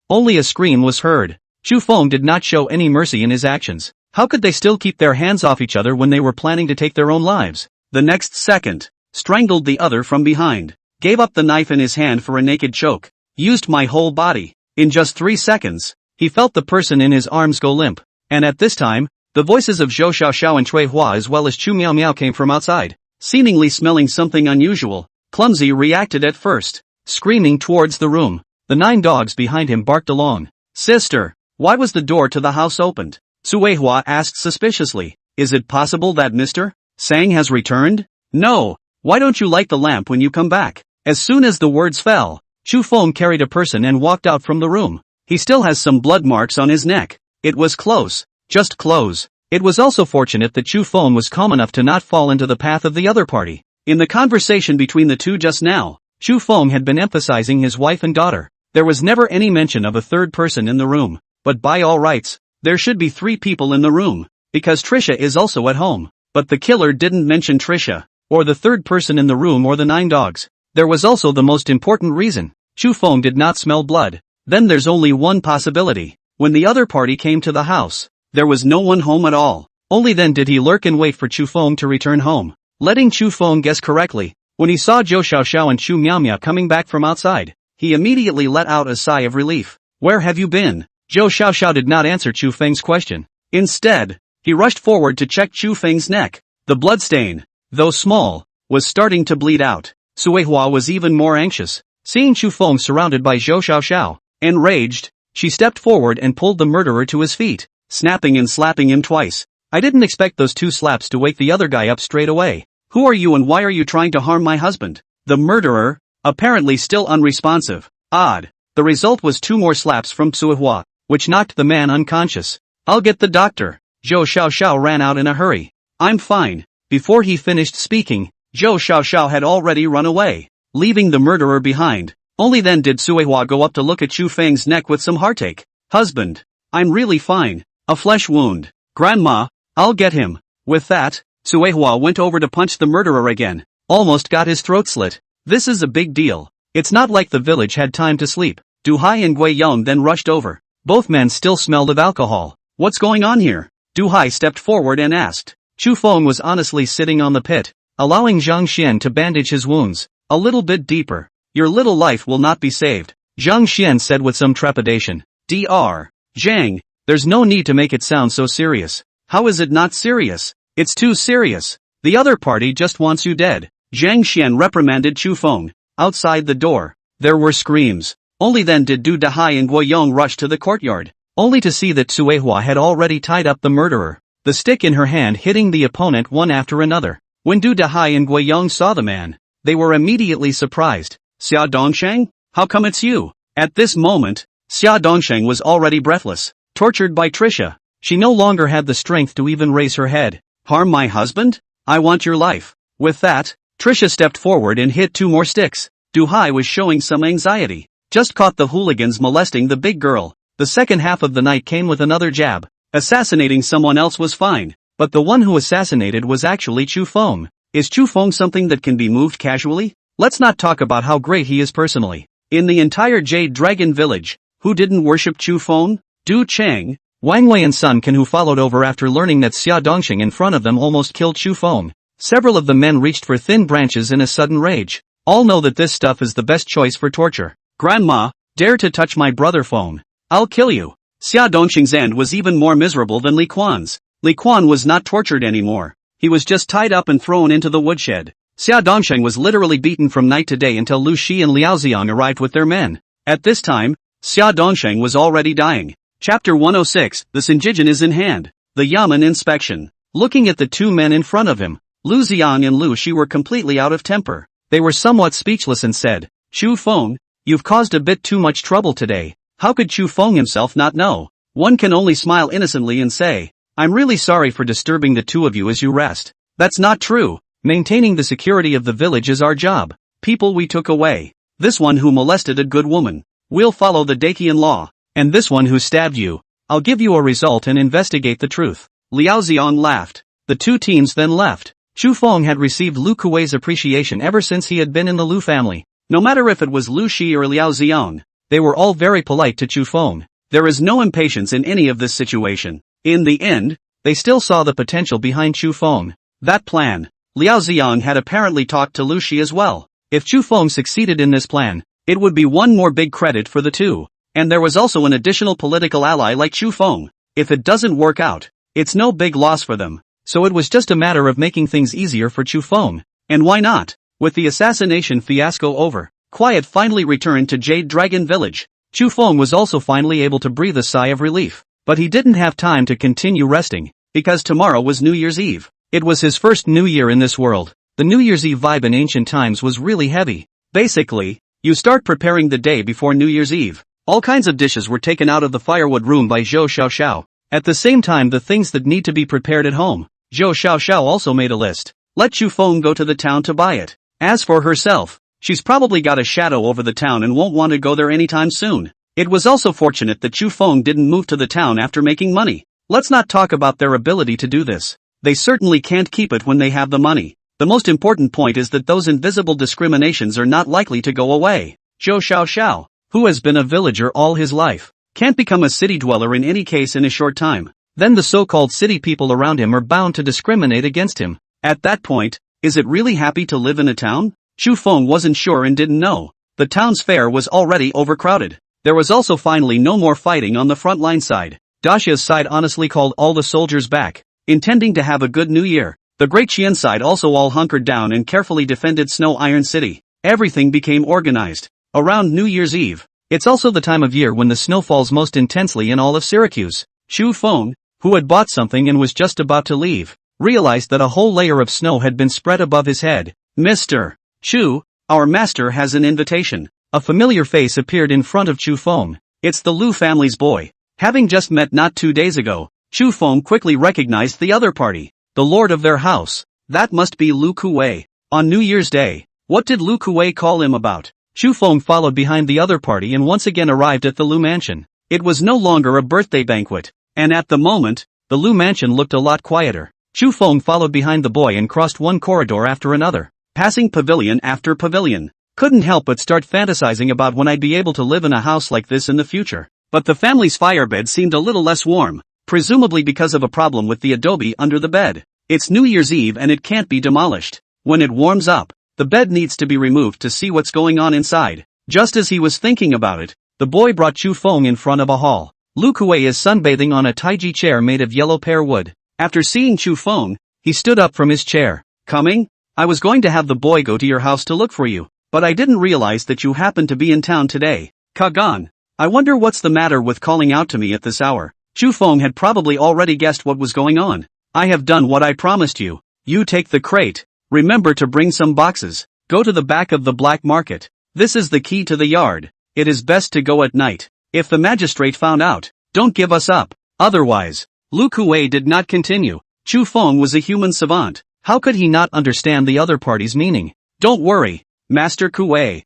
Only a scream was heard. Chu Feng did not show any mercy in his actions. How could they still keep their hands off each other when they were planning to take their own lives? The next second, strangled the other from behind, gave up the knife in his hand for a naked choke, used my whole body. In just 3 seconds, he felt the person in his arms go limp, and at this time, the voices of Zhou Xiaoxiao and Cui Hua as well as Chu Miao Miao came from outside. Seemingly smelling something unusual, Clumsy reacted at first, screaming towards the room. The 9 dogs behind him barked along. Sister, why was the door to the house opened? Cui Hua asked suspiciously. Is it possible that Mr. Sang has returned? No. Why don't you light the lamp when you come back? As soon as the words fell, Chu Feng carried a person and walked out from the room. He still has some blood marks on his neck. It was close. Just close. It was also fortunate that Chu Feng was calm enough to not fall into the path of the other party. In the conversation between the two just now, Chu Feng had been emphasizing his wife and daughter. There was never any mention of a third person in the room. But by all rights, there should be 3 people in the room, because Trisha is also at home. But the killer didn't mention Trisha, or the third person in the room or the 9 dogs. There was also the most important reason. Chu Feng did not smell blood. Then there's only one possibility. When the other party came to the house, there was no one home at all. Only then did he lurk and wait for Chu Feng to return home. Letting Chu Feng guess correctly, when he saw Zhou Xiaoxiao and Chu Miao Miao coming back from outside, he immediately let out a sigh of relief. Where have you been? Zhou Xiaoxiao did not answer Chu Feng's question. Instead, he rushed forward to check Chu Feng's neck. The bloodstain, though small, was starting to bleed out. Cui Hua was even more anxious, seeing Chu Feng surrounded by Zhou Xiaoxiao. Enraged, she stepped forward and pulled the murderer to his feet, snapping and slapping him twice. I didn't expect those 2 slaps to wake the other guy up straight away. Who are you and why are you trying to harm my husband? The murderer, apparently still unresponsive. Odd. The result was 2 more slaps from Cui Hua, which knocked the man unconscious. I'll get the doctor. Zhou Xiaoxiao ran out in a hurry. I'm fine. Before he finished speaking, Zhou Xiaoxiao had already run away, leaving the murderer behind. Only then did Suihua go up to look at Chu Feng's neck with some heartache. Husband, I'm really fine. A flesh wound. Grandma, I'll get him. With that, Suihua went over to punch the murderer again. Almost got his throat slit. This is a big deal. It's not like the village had time to sleep. Du Hai and Gui Yong then rushed over. Both men still smelled of alcohol. What's going on here? Du Hai stepped forward and asked. Chu Feng was honestly sitting on the pit, allowing Zhang Xian to bandage his wounds. A little bit deeper. Your little life will not be saved, Zhang Xian said with some trepidation. Dr. Zhang, there's no need to make it sound so serious. How is it not serious? It's too serious. The other party just wants you dead. Zhang Xian reprimanded Chu Feng. Outside the door, there were screams. Only then did Du Dahai and Guoyong rush to the courtyard, only to see that Suihua had already tied up the murderer, the stick in her hand hitting the opponent one after another. When Du Dahai and Guoyong saw the man, they were immediately surprised. Xia Dongsheng? How come it's you? At this moment, Xia Dongsheng was already breathless, tortured by Trisha. She no longer had the strength to even raise her head. Harm my husband? I want your life. With that, Trisha stepped forward and hit 2 more sticks. Du Hai was showing some anxiety. Just caught the hooligans molesting the big girl. The second half of the night came with another jab. Assassinating someone else was fine, but the one who assassinated was actually Chu Feng. Is Chu Feng something that can be moved casually? Let's not talk about how great he is personally. In the entire Jade Dragon village, who didn't worship Chu Feng? Du Chang, Wang Wei and Sun Can, who followed over after learning that Xia Dongxing in front of them almost killed Chu Feng. Several of the men reached for thin branches in a sudden rage. All know that this stuff is the best choice for torture. Grandma, dare to touch my brother Feng. I'll kill you. Xia Dongxing's end was even more miserable than Li Quan's. Li Quan was not tortured anymore. He was just tied up and thrown into the woodshed. Xia Dongsheng was literally beaten from night to day until Lu Shi and Liao Xiang arrived with their men. At this time, Xia Dongsheng was already dying. Chapter 106, the Sinjijin is in hand. The Yamen inspection. Looking at the 2 men in front of him, Lu Xiang and Lu Shi were completely out of temper. They were somewhat speechless and said, Chu Feng, you've caused a bit too much trouble today. How could Chu Feng himself not know? One can only smile innocently and say, I'm really sorry for disturbing the 2 of you as you rest. That's not true. Maintaining the security of the village is our job. People we took away. This one who molested a good woman. We'll follow the Dakian law. And this one who stabbed you. I'll give you a result and investigate the truth. Liao Xiang laughed. The 2 teams then left. Chu Feng had received Lu Kuei's appreciation ever since he had been in the Lu family. No matter if it was Lu Shi or Liao Xiang, they were all very polite to Chu Feng. There is no impatience in any of this situation. In the end, they still saw the potential behind Chu Feng. That plan. Liao Xiang had apparently talked to Lu Shi as well. If Chu Feng succeeded in this plan, it would be one more big credit for the 2. And there was also an additional political ally like Chu Feng. If it doesn't work out, it's no big loss for them. So it was just a matter of making things easier for Chu Feng. And why not? With the assassination fiasco over, quiet finally returned to Jade Dragon Village. Chu Feng was also finally able to breathe a sigh of relief. But he didn't have time to continue resting, because tomorrow was New Year's Eve. It was his first New Year in this world. The New Year's Eve vibe in ancient times was really heavy. Basically, you start preparing the day before New Year's Eve. All kinds of dishes were taken out of the firewood room by Zhou Xiaoxiao. At the same time, the things that need to be prepared at home. Zhou Xiaoxiao also made a list. Let Chu Feng go to the town to buy it. As for herself, she's probably got a shadow over the town and won't want to go there anytime soon. It was also fortunate that Chu Feng didn't move to the town after making money. Let's not talk about their ability to do this. They certainly can't keep it when they have the money. The most important point is that those invisible discriminations are not likely to go away. Zhou Xiaoxiao, who has been a villager all his life, can't become a city dweller in any case in a short time. Then the so-called city people around him are bound to discriminate against him. At that point, is it really happy to live in a town? Chu Feng wasn't sure and didn't know. The town's fair was already overcrowded. There was also finally no more fighting on the front line side. Daxia's side honestly called all the soldiers back, intending to have a good new year. The Great Qian side also all hunkered down and carefully defended Snow Iron City. Everything became organized. Around New Year's Eve, it's also the time of year when the snow falls most intensely in all of Syracuse. Chu Feng, who had bought something and was just about to leave, realized that a whole layer of snow had been spread above his head. Mr. Chu, our master has an invitation. A familiar face appeared in front of Chu Feng. It's the Lu family's boy. Having just met not 2 days ago, Chu Feng quickly recognized the other party, the lord of their house. That must be Lu Kuei. On New Year's Day, what did Lu Kuei call him about? Chu Feng followed behind the other party and once again arrived at the Lu mansion. It was no longer a birthday banquet, and at the moment, the Lu mansion looked a lot quieter. Chu Feng followed behind the boy and crossed one corridor after another, passing pavilion after pavilion. Couldn't help but start fantasizing about when I'd be able to live in a house like this in the future. But the family's firebed seemed a little less warm, presumably because of a problem with the adobe under the bed. It's New Year's Eve and it can't be demolished. When it warms up, the bed needs to be removed to see what's going on inside. Just as he was thinking about it, the boy brought Chu Feng in front of a hall. Lu Kuei is sunbathing on a taiji chair made of yellow pear wood. After seeing Chu Feng, he stood up from his chair. Coming? I was going to have the boy go to your house to look for you, but I didn't realize that you happened to be in town today. Kagan. I wonder what's the matter with calling out to me at this hour. Chu Feng had probably already guessed what was going on. I have done what I promised you. You take the crate. Remember to bring some boxes. Go to the back of the black market. This is the key to the yard. It is best to go at night. If the magistrate found out, don't give us up. Otherwise. Lu Kuei did not continue. Chu Feng was a human savant. How could he not understand the other party's meaning? Don't worry, Master Kuei.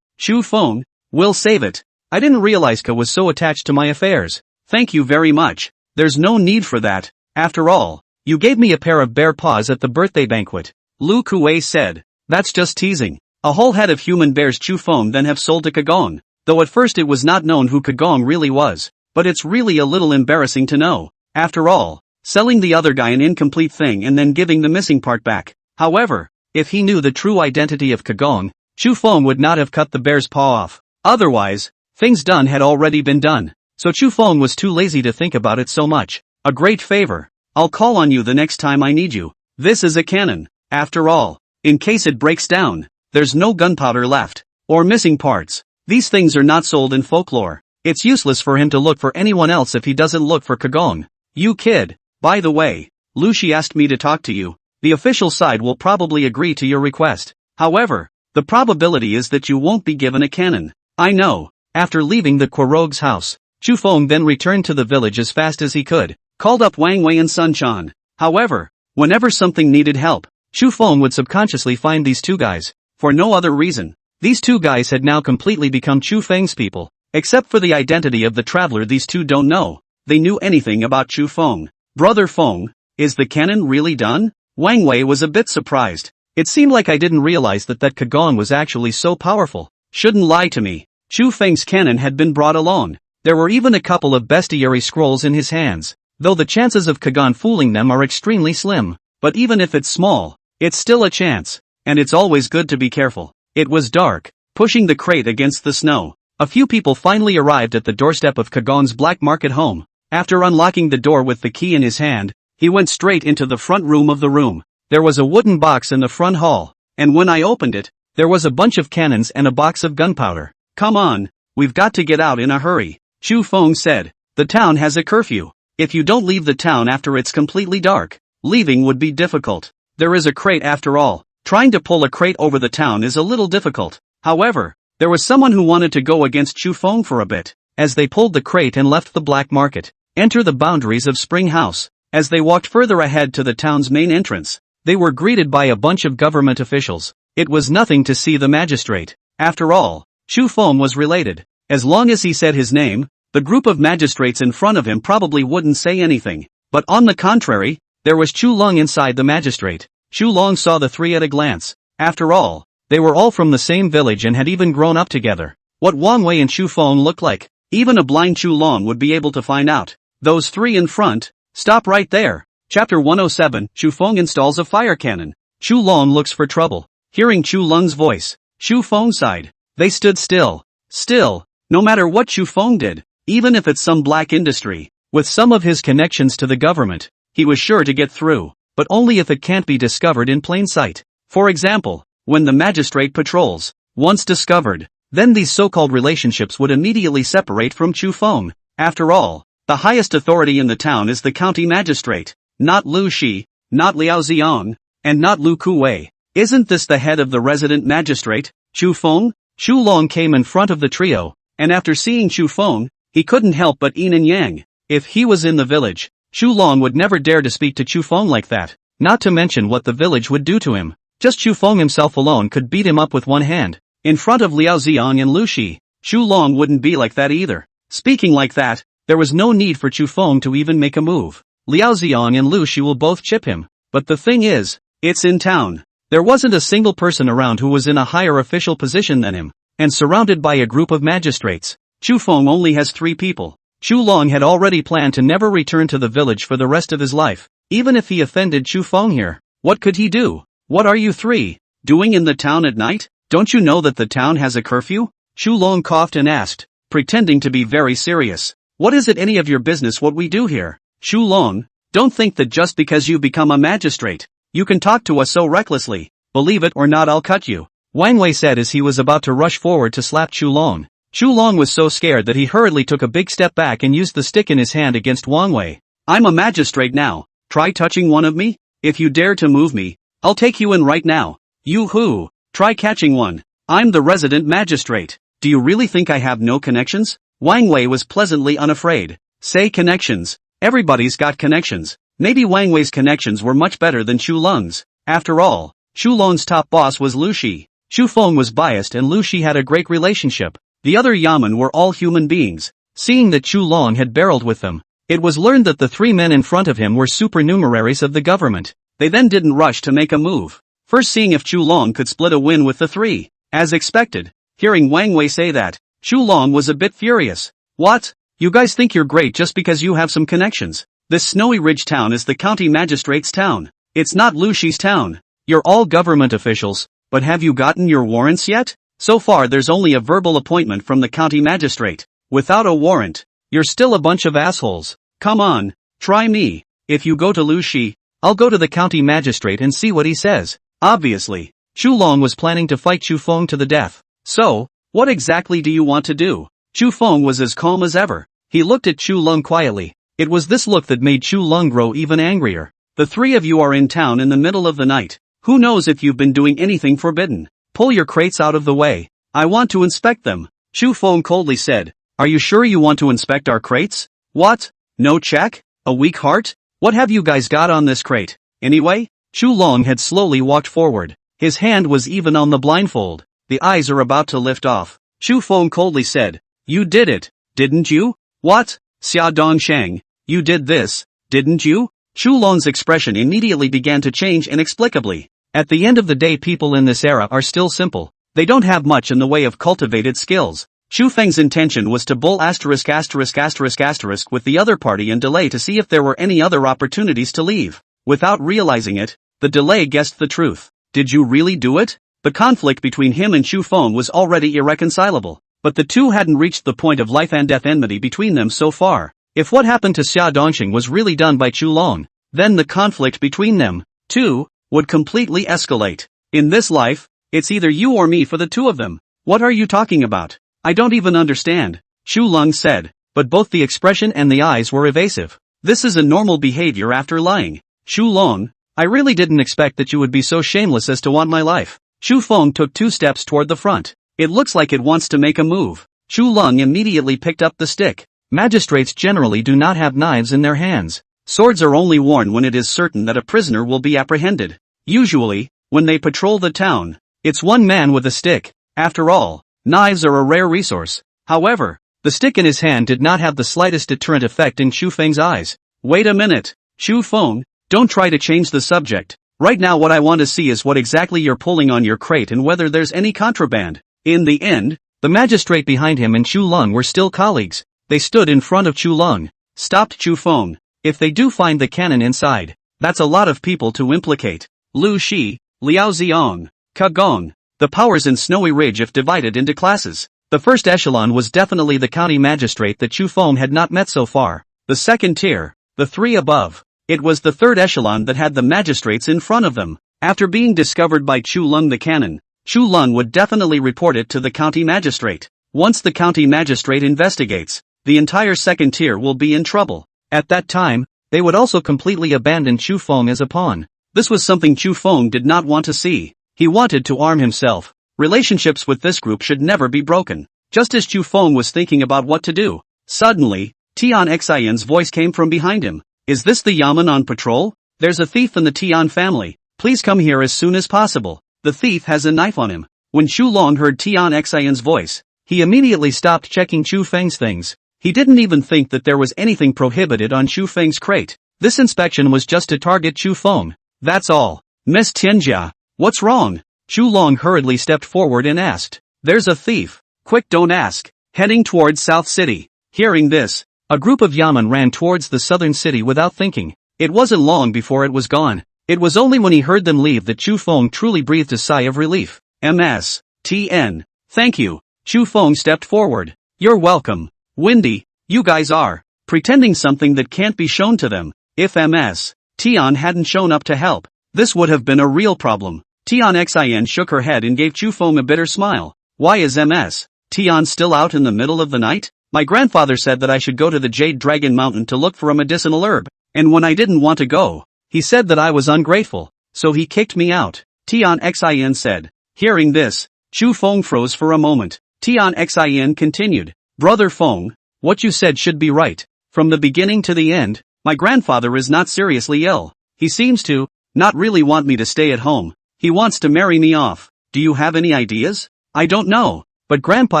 Chu Feng, will save it. I didn't realize Ka was so attached to my affairs. Thank you very much. There's no need for that. After all, you gave me a pair of bare paws at the birthday banquet. Lu Kuei said. That's just teasing. A whole head of human bears Chu Feng then have sold to Kagong. Though at first it was not known who Kagong really was. But it's really a little embarrassing to know. After all, selling the other guy an incomplete thing and then giving the missing part back. However, if he knew the true identity of Kagong, Chu Feng would not have cut the bear's paw off. Otherwise, things done had already been done. So Chu Feng was too lazy to think about it so much. A great favor. I'll call on you the next time I need you. This is a cannon. After all, in case it breaks down, there's no gunpowder left. Or missing parts. These things are not sold in folklore. It's useless for him to look for anyone else if he doesn't look for Kagong. You kid. By the way, Lu Shi asked me to talk to you. The official side will probably agree to your request. However, the probability is that you won't be given a cannon. I know. After leaving the Quarog's house, Chu Feng then returned to the village as fast as he could, called up Wang Wei and Sun Chan. However, whenever something needed help, Chu Feng would subconsciously find these two guys. For no other reason. These two guys had now completely become Chu Feng's people. Except for the identity of the traveler, these two don't know. They knew anything about Chu Feng. Brother Feng, is the cannon really done? Wang Wei was a bit surprised. It seemed like I didn't realize that Kagong was actually so powerful. Shouldn't lie to me. Chu Feng's cannon had been brought along. There were even a couple of bestiary scrolls in his hands. Though the chances of Kagong fooling them are extremely slim. But even if it's small, it's still a chance. And it's always good to be careful. It was dark, pushing the crate against the snow. A few people finally arrived at the doorstep of Kagong's black market home. After unlocking the door with the key in his hand, he went straight into the front room of the room. There was a wooden box in the front hall, and when I opened it, there was a bunch of cannons and a box of gunpowder. Come on, we've got to get out in a hurry, Chu Feng said. The town has a curfew. If you don't leave the town after it's completely dark, leaving would be difficult. There is a crate after all. Trying to pull a crate over the town is a little difficult. However, there was someone who wanted to go against Chu Feng for a bit. As they pulled the crate and left the black market, enter the boundaries of Spring House. As they walked further ahead to the town's main entrance, they were greeted by a bunch of government officials. It was nothing to see the magistrate. After all, Chu Feng was related. As long as he said his name, the group of magistrates in front of him probably wouldn't say anything. But on the contrary, there was Chu Long inside the magistrate. Chu Long saw the three at a glance. After all, they were all from the same village and had even grown up together. What Wang Wei and Chu Feng looked like, even a blind Chu Long would be able to find out. Those three in front, stop right there. Chapter 107, Chu Feng installs a fire cannon. Chu Long looks for trouble. Hearing Chu Long's voice, Chu Feng sighed. They stood still. Still, no matter what Chu Feng did, even if it's some black industry, with some of his connections to the government, he was sure to get through, but only if it can't be discovered in plain sight. For example, when the magistrate patrols, once discovered, then these so-called relationships would immediately separate from Chu Feng. After all, the highest authority in the town is the county magistrate, not Lu Shi, not Liao Ziong, and not Lu Kuei. Isn't this the head of the resident magistrate, Chu Feng? Chu Long came in front of the trio, and after seeing Chu Feng, he couldn't help but yin and yang. If he was in the village, Chu Long would never dare to speak to Chu Feng like that, not to mention what the village would do to him. Just Chu Feng himself alone could beat him up with one hand. In front of Liao Ziong and Lu Shi, Chu Long wouldn't be like that either. Speaking like that, there was no need for Chu Feng to even make a move. Liao Ziong and Lu Shi will both chip him. But the thing is, it's in town. There wasn't a single person around who was in a higher official position than him, and surrounded by a group of magistrates. Chu Feng only has 3 people. Chu Long had already planned to never return to the village for the rest of his life. Even if he offended Chu Feng here, what could he do? What are you 3 doing in the town at night? Don't you know that the town has a curfew? Chu Long coughed and asked, pretending to be very serious. What is it any of your business what we do here? Chu Long, don't think that just because you become a magistrate, you can talk to us so recklessly. Believe it or not, I'll cut you. Wang Wei said as he was about to rush forward to slap Chu Long. Chu Long was so scared that he hurriedly took a big step back and used the stick in his hand against Wang Wei. I'm a magistrate now. Try touching one of me? If you dare to move me, I'll take you in right now. You who? Try catching one. I'm the resident magistrate. Do you really think I have no connections? Wang Wei was pleasantly unafraid. Say connections. Everybody's got connections. Maybe Wang Wei's connections were much better than Chu Long's. After all, Chu Long's top boss was Lu Shi. Chu Feng was biased and Lu Shi had a great relationship. The other Yamen were all human beings. Seeing that Chu Long had barreled with them, it was learned that the 3 men in front of him were supernumeraries of the government. They then didn't rush to make a move, first seeing if Chu Long could split a win with the 3. As expected, hearing Wang Wei say that, Chu Long was a bit furious. What? You guys think you're great just because you have some connections? This Snowy Ridge town is the county magistrate's town. It's not Lu Shi's town. You're all government officials, but have you gotten your warrants yet? So far there's only a verbal appointment from the county magistrate. Without a warrant, you're still a bunch of assholes. Come on, try me. If you go to Lu Shi, I'll go to the county magistrate and see what he says. Obviously, Chu Long was planning to fight Chu Feng to the death. So, what exactly do you want to do? Chu Feng was as calm as ever. He looked at Chu Lung quietly. It was this look that made Chu Lung grow even angrier. The 3 of you are in town in the middle of the night. Who knows if you've been doing anything forbidden? Pull your crates out of the way. I want to inspect them. Chu Feng coldly said. Are you sure you want to inspect our crates? What? No check? A weak heart? What have you guys got on this crate? Anyway? Chu Long had slowly walked forward. His hand was even on the blindfold. The eyes are about to lift off. Chu Feng coldly said. You did it, didn't you? What? Xia Dongsheng, you did this, didn't you? Chu Long's expression immediately began to change inexplicably. At the end of the day, people in this era are still simple. They don't have much in the way of cultivated skills. Chu Feng's intention was to bull **** with the other party and delay to see if there were any other opportunities to leave. Without realizing it, the delay guessed the truth. Did you really do it? The conflict between him and Chu Feng was already irreconcilable. But the two hadn't reached the point of life and death enmity between them so far. If what happened to Xia Dongxing was really done by Chu Long, then the conflict between them, too, would completely escalate. In this life, it's either you or me for the 2 of them. What are you talking about? I don't even understand, Chu Lung said, but both the expression and the eyes were evasive. This is a normal behavior after lying. Chu Long, I really didn't expect that you would be so shameless as to want my life. Chu Feng took 2 steps toward the front. It looks like it wants to make a move. Chu Lung immediately picked up the stick. Magistrates generally do not have knives in their hands. Swords are only worn when it is certain that a prisoner will be apprehended. Usually, when they patrol the town, it's one man with a stick. After all, knives are a rare resource. However, the stick in his hand did not have the slightest deterrent effect in Chu Feng's eyes. Wait a minute, Chu Feng, don't try to change the subject. Right now what I want to see is what exactly you're pulling on your crate and whether there's any contraband. In the end, the magistrate behind him and Chu Lung were still colleagues. They stood in front of Chu Lung. Stopped Chu Feng. If they do find the cannon inside, that's a lot of people to implicate. Lu Shi, Liao Ziong, Ke Gong. The powers in Snowy Ridge if divided into classes. The first echelon was definitely the county magistrate that Chu Feng had not met so far. The second tier, the 3 above. It was the third echelon that had the magistrates in front of them. After being discovered by Chu Lung the cannon, Chu Lung would definitely report it to the county magistrate. Once the county magistrate investigates, the entire second tier will be in trouble. At that time, they would also completely abandon Chu Feng as a pawn. This was something Chu Feng did not want to see. He wanted to arm himself. Relationships with this group should never be broken. Just as Chu Feng was thinking about what to do, suddenly, Tian Xian's voice came from behind him. Is this the Yamen on patrol? There's a thief in the Tian family. Please come here as soon as possible. The thief has a knife on him. When Chu Long heard Tian Xian's voice, he immediately stopped checking Chu Feng's things. He didn't even think that there was anything prohibited on Chu Feng's crate. This inspection was just to target Chu Feng. That's all. Miss Tianjia, what's wrong? Chu Long hurriedly stepped forward and asked. There's a thief. Quick, don't ask. Heading towards South City. Hearing this, a group of Yamen ran towards the southern city without thinking. It wasn't long before it was gone. It was only when he heard them leave that Chu Feng truly breathed a sigh of relief. Ms. Tn. Thank you. Chu Feng stepped forward. You're welcome. Windy, you guys are pretending something that can't be shown to them. If Ms. Tian hadn't shown up to help, this would have been a real problem. Tian Xian shook her head and gave Chu Feng a bitter smile. Why is Ms. Tian still out in the middle of the night? My grandfather said that I should go to the Jade Dragon Mountain to look for a medicinal herb, and when I didn't want to go, he said that I was ungrateful, so he kicked me out, Tian Xian said. Hearing this, Chu Feng froze for a moment. Tian Xian continued. Brother Feng, what you said should be right. From the beginning to the end, my grandfather is not seriously ill. He seems to not really want me to stay at home. He wants to marry me off. Do you have any ideas? I don't know, but Grandpa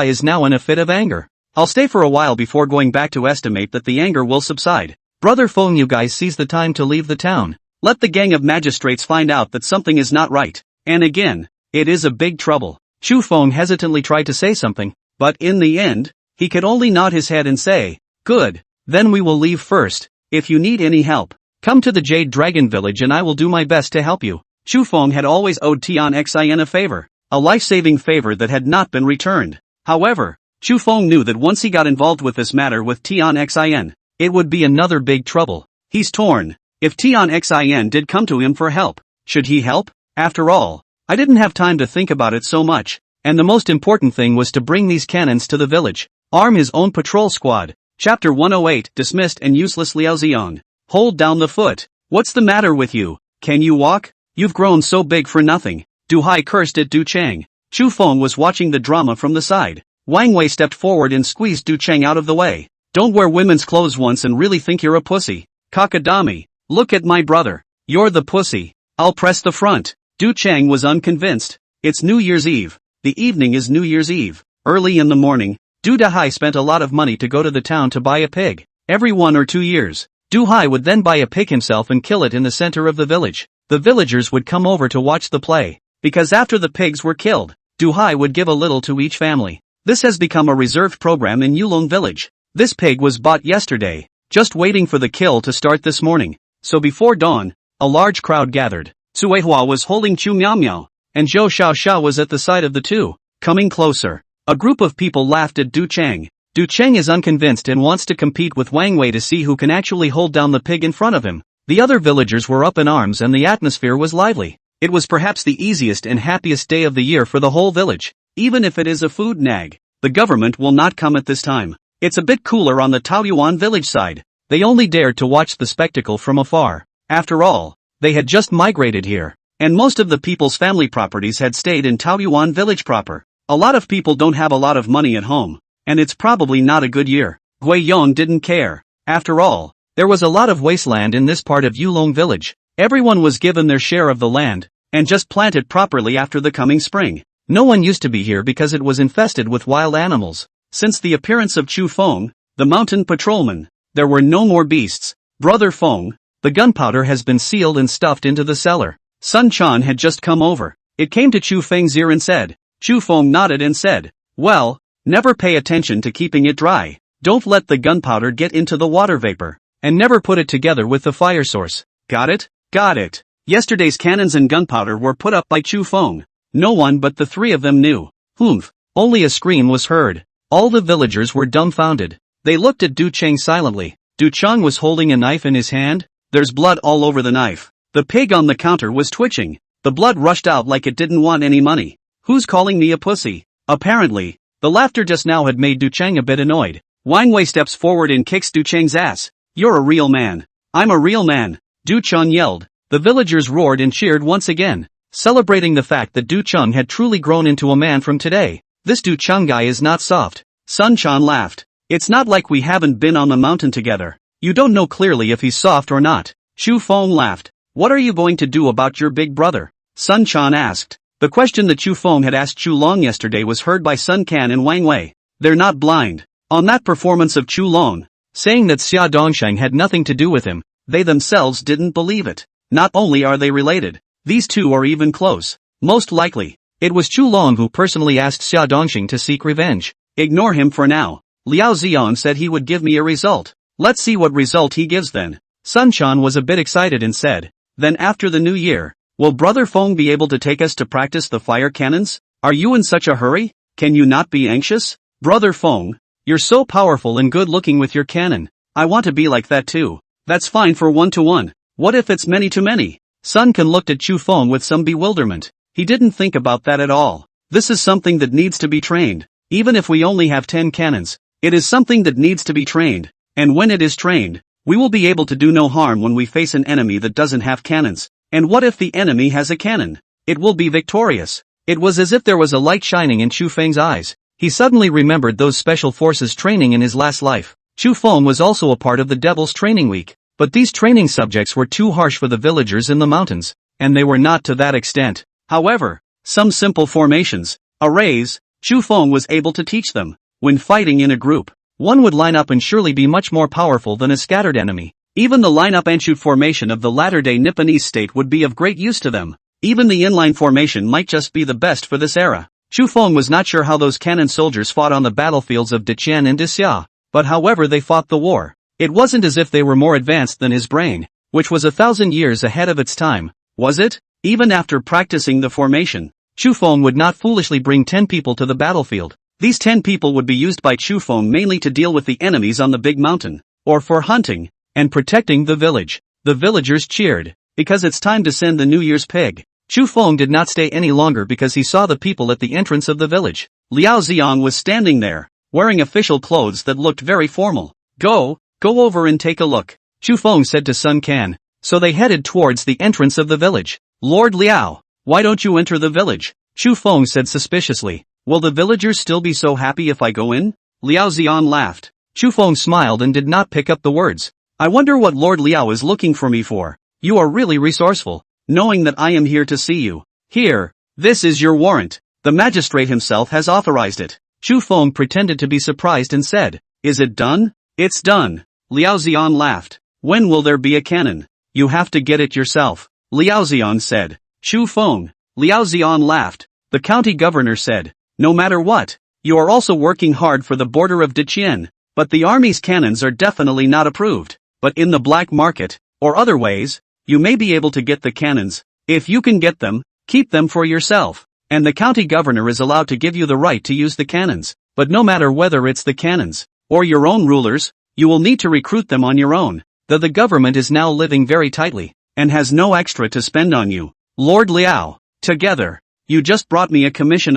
is now in a fit of anger. I'll stay for a while before going back to estimate that the anger will subside. Brother Feng, you guys seize the time to leave the town. Let the gang of magistrates find out that something is not right. And again, it is a big trouble. Chu Feng hesitantly tried to say something, but in the end, he could only nod his head and say, good, then we will leave first. If you need any help, come to the Jade Dragon Village and I will do my best to help you. Chu Feng had always owed Tian Xian a favor, a life-saving favor that had not been returned. However, Chu Feng knew that once he got involved with this matter with Tian Xian, it would be another big trouble. He's torn. If Tian Xian did come to him for help, should he help? After all, I didn't have time to think about it so much, and the most important thing was to bring these cannons to the village. Arm his own patrol squad. Chapter 108, Dismissed and Useless. Liao Xiong. Hold down the foot. What's the matter with you? Can you walk? You've grown so big for nothing. Du Hai cursed at Du Chang. Chu Feng was watching the drama from the side. Wang Wei stepped forward and squeezed Du Chang out of the way. Don't wear women's clothes once and really think you're a pussy. Kakadami, look at my brother. You're the pussy. I'll press the front. Du Chang was unconvinced. It's New Year's Eve. The evening is New Year's Eve. Early in the morning, Du Dahai spent a lot of money to go to the town to buy a pig. Every 1 or 2 years, Du Hai would then buy a pig himself and kill it in the center of the village. The villagers would come over to watch the play, because after the pigs were killed, Du Hai would give a little to each family. This has become a reserved program in Yulong village. This pig was bought yesterday, just waiting for the kill to start this morning. So before dawn, a large crowd gathered. Cui Hua was holding Chu Miao Miao, and Zhou Xiao Xiao was at the side of the two. Coming closer, a group of people laughed at Du Chang. Du Chang is unconvinced and wants to compete with Wang Wei to see who can actually hold down the pig in front of him. The other villagers were up in arms and the atmosphere was lively. It was perhaps the easiest and happiest day of the year for the whole village. Even if it is a food nag, the government will not come at this time. It's a bit cooler on the Taoyuan village side. They only dared to watch the spectacle from afar. After all, they had just migrated here, and most of the people's family properties had stayed in Taoyuan village proper. A lot of people don't have a lot of money at home, and it's probably not a good year. Gui Yong didn't care. After all, there was a lot of wasteland in this part of Yulong village. Everyone was given their share of the land, and just planted properly after the coming spring. No one used to be here because it was infested with wild animals. Since the appearance of Chu Feng, the mountain patrolman, there were no more beasts. Brother Feng, the gunpowder has been sealed and stuffed into the cellar. Sun Chan had just come over. It came to Chu Feng's ear and said. Chu Feng nodded and said, well, never pay attention to keeping it dry. Don't let the gunpowder get into the water vapor, and never put it together with the fire source. Got it? Got it. Yesterday's cannons and gunpowder were put up by Chu Feng. No one but the three of them knew. Humph. Only a scream was heard. All the villagers were dumbfounded. They looked at Du Chang silently. Du Chang was holding a knife in his hand. There's blood all over the knife. The pig on the counter was twitching. The blood rushed out like it didn't want any money. Who's calling me a pussy? Apparently, the laughter just now had made Du Chang a bit annoyed. Wang Wei steps forward and kicks Du Chang's ass. You're a real man. I'm a real man. Du Chang yelled. The villagers roared and cheered once again, celebrating the fact that Du Chang had truly grown into a man from today. This Du Chang guy is not soft. Sun Chan laughed. It's not like we haven't been on the mountain together. You don't know clearly if he's soft or not. Chu Feng laughed. What are you going to do about your big brother? Sun Quan asked. The question that Chu Feng had asked Chu Long yesterday was heard by Sun Can and Wang Wei. They're not blind. On that performance of Chu Long, saying that Xia Dongsheng had nothing to do with him, they themselves didn't believe it. Not only are they related, these two are even close. Most likely, it was Chu Long who personally asked Xia Dongsheng to seek revenge. Ignore him for now. Liao Ziong said he would give me a result. Let's see what result he gives then. Sun Quan was a bit excited and said, then after the new year, will Brother Feng be able to take us to practice the fire cannons? Are you in such a hurry? Can you not be anxious? Brother Feng, you're so powerful and good looking with your cannon. I want to be like that too. That's fine for 1-to-1. What if it's many to many? Sun Can looked at Chu Feng with some bewilderment. He didn't think about that at all. This is something that needs to be trained. Even if we only have 10 cannons, it is something that needs to be trained. And when it is trained, we will be able to do no harm when we face an enemy that doesn't have cannons. And what if the enemy has a cannon? It will be victorious. It was as if there was a light shining in Chu Feng's eyes. He suddenly remembered those special forces training in his last life. Chu Feng was also a part of the Devil's Training Week, but these training subjects were too harsh for the villagers in the mountains, and they were not to that extent. However, some simple formations, arrays, Chu Feng was able to teach them. When fighting in a group, one would line up and surely be much more powerful than a scattered enemy. Even the line-up and shoot formation of the latter-day Nipponese state would be of great use to them. Even the inline formation might just be the best for this era. Chu Feng was not sure how those cannon soldiers fought on the battlefields of Deqian and Dixia, but however they fought the war, it wasn't as if they were more advanced than his brain, which was 1,000 years ahead of its time, was it? Even after practicing the formation, Chu Feng would not foolishly bring 10 people to the battlefield. These 10 people would be used by Chu Feng mainly to deal with the enemies on the big mountain, or for hunting and protecting the village. The villagers cheered, because it's time to send the New Year's pig. Chu Feng did not stay any longer because he saw the people at the entrance of the village. Liao Ziong was standing there, wearing official clothes that looked very formal. Go over and take a look, Chu Feng said to Sun Can. So they headed towards the entrance of the village. Lord Liao, why don't you enter the village? Chu Feng said suspiciously. Will the villagers still be so happy if I go in? Liao Ziong laughed. Chu Feng smiled and did not pick up the words. I wonder what Lord Liao is looking for me for. You are really resourceful, knowing that I am here to see you. Here, this is your warrant. The magistrate himself has authorized it. Chu Feng pretended to be surprised and said, is it done? It's done. Liao Ziong laughed. When will there be a cannon? You have to get it yourself, Liao Ziong said. Chu Feng. Liao Ziong laughed. The county governor said, no matter what, you are also working hard for the border of Deqian, but the army's cannons are definitely not approved. But in the black market, or other ways, you may be able to get the cannons. If you can get them, keep them for yourself. And the county governor is allowed to give you the right to use the cannons. But no matter whether it's the cannons, or your own rulers, you will need to recruit them on your own. The government is now living very tightly, and has no extra to spend on you. Lord Liao, together, you just brought me a commission.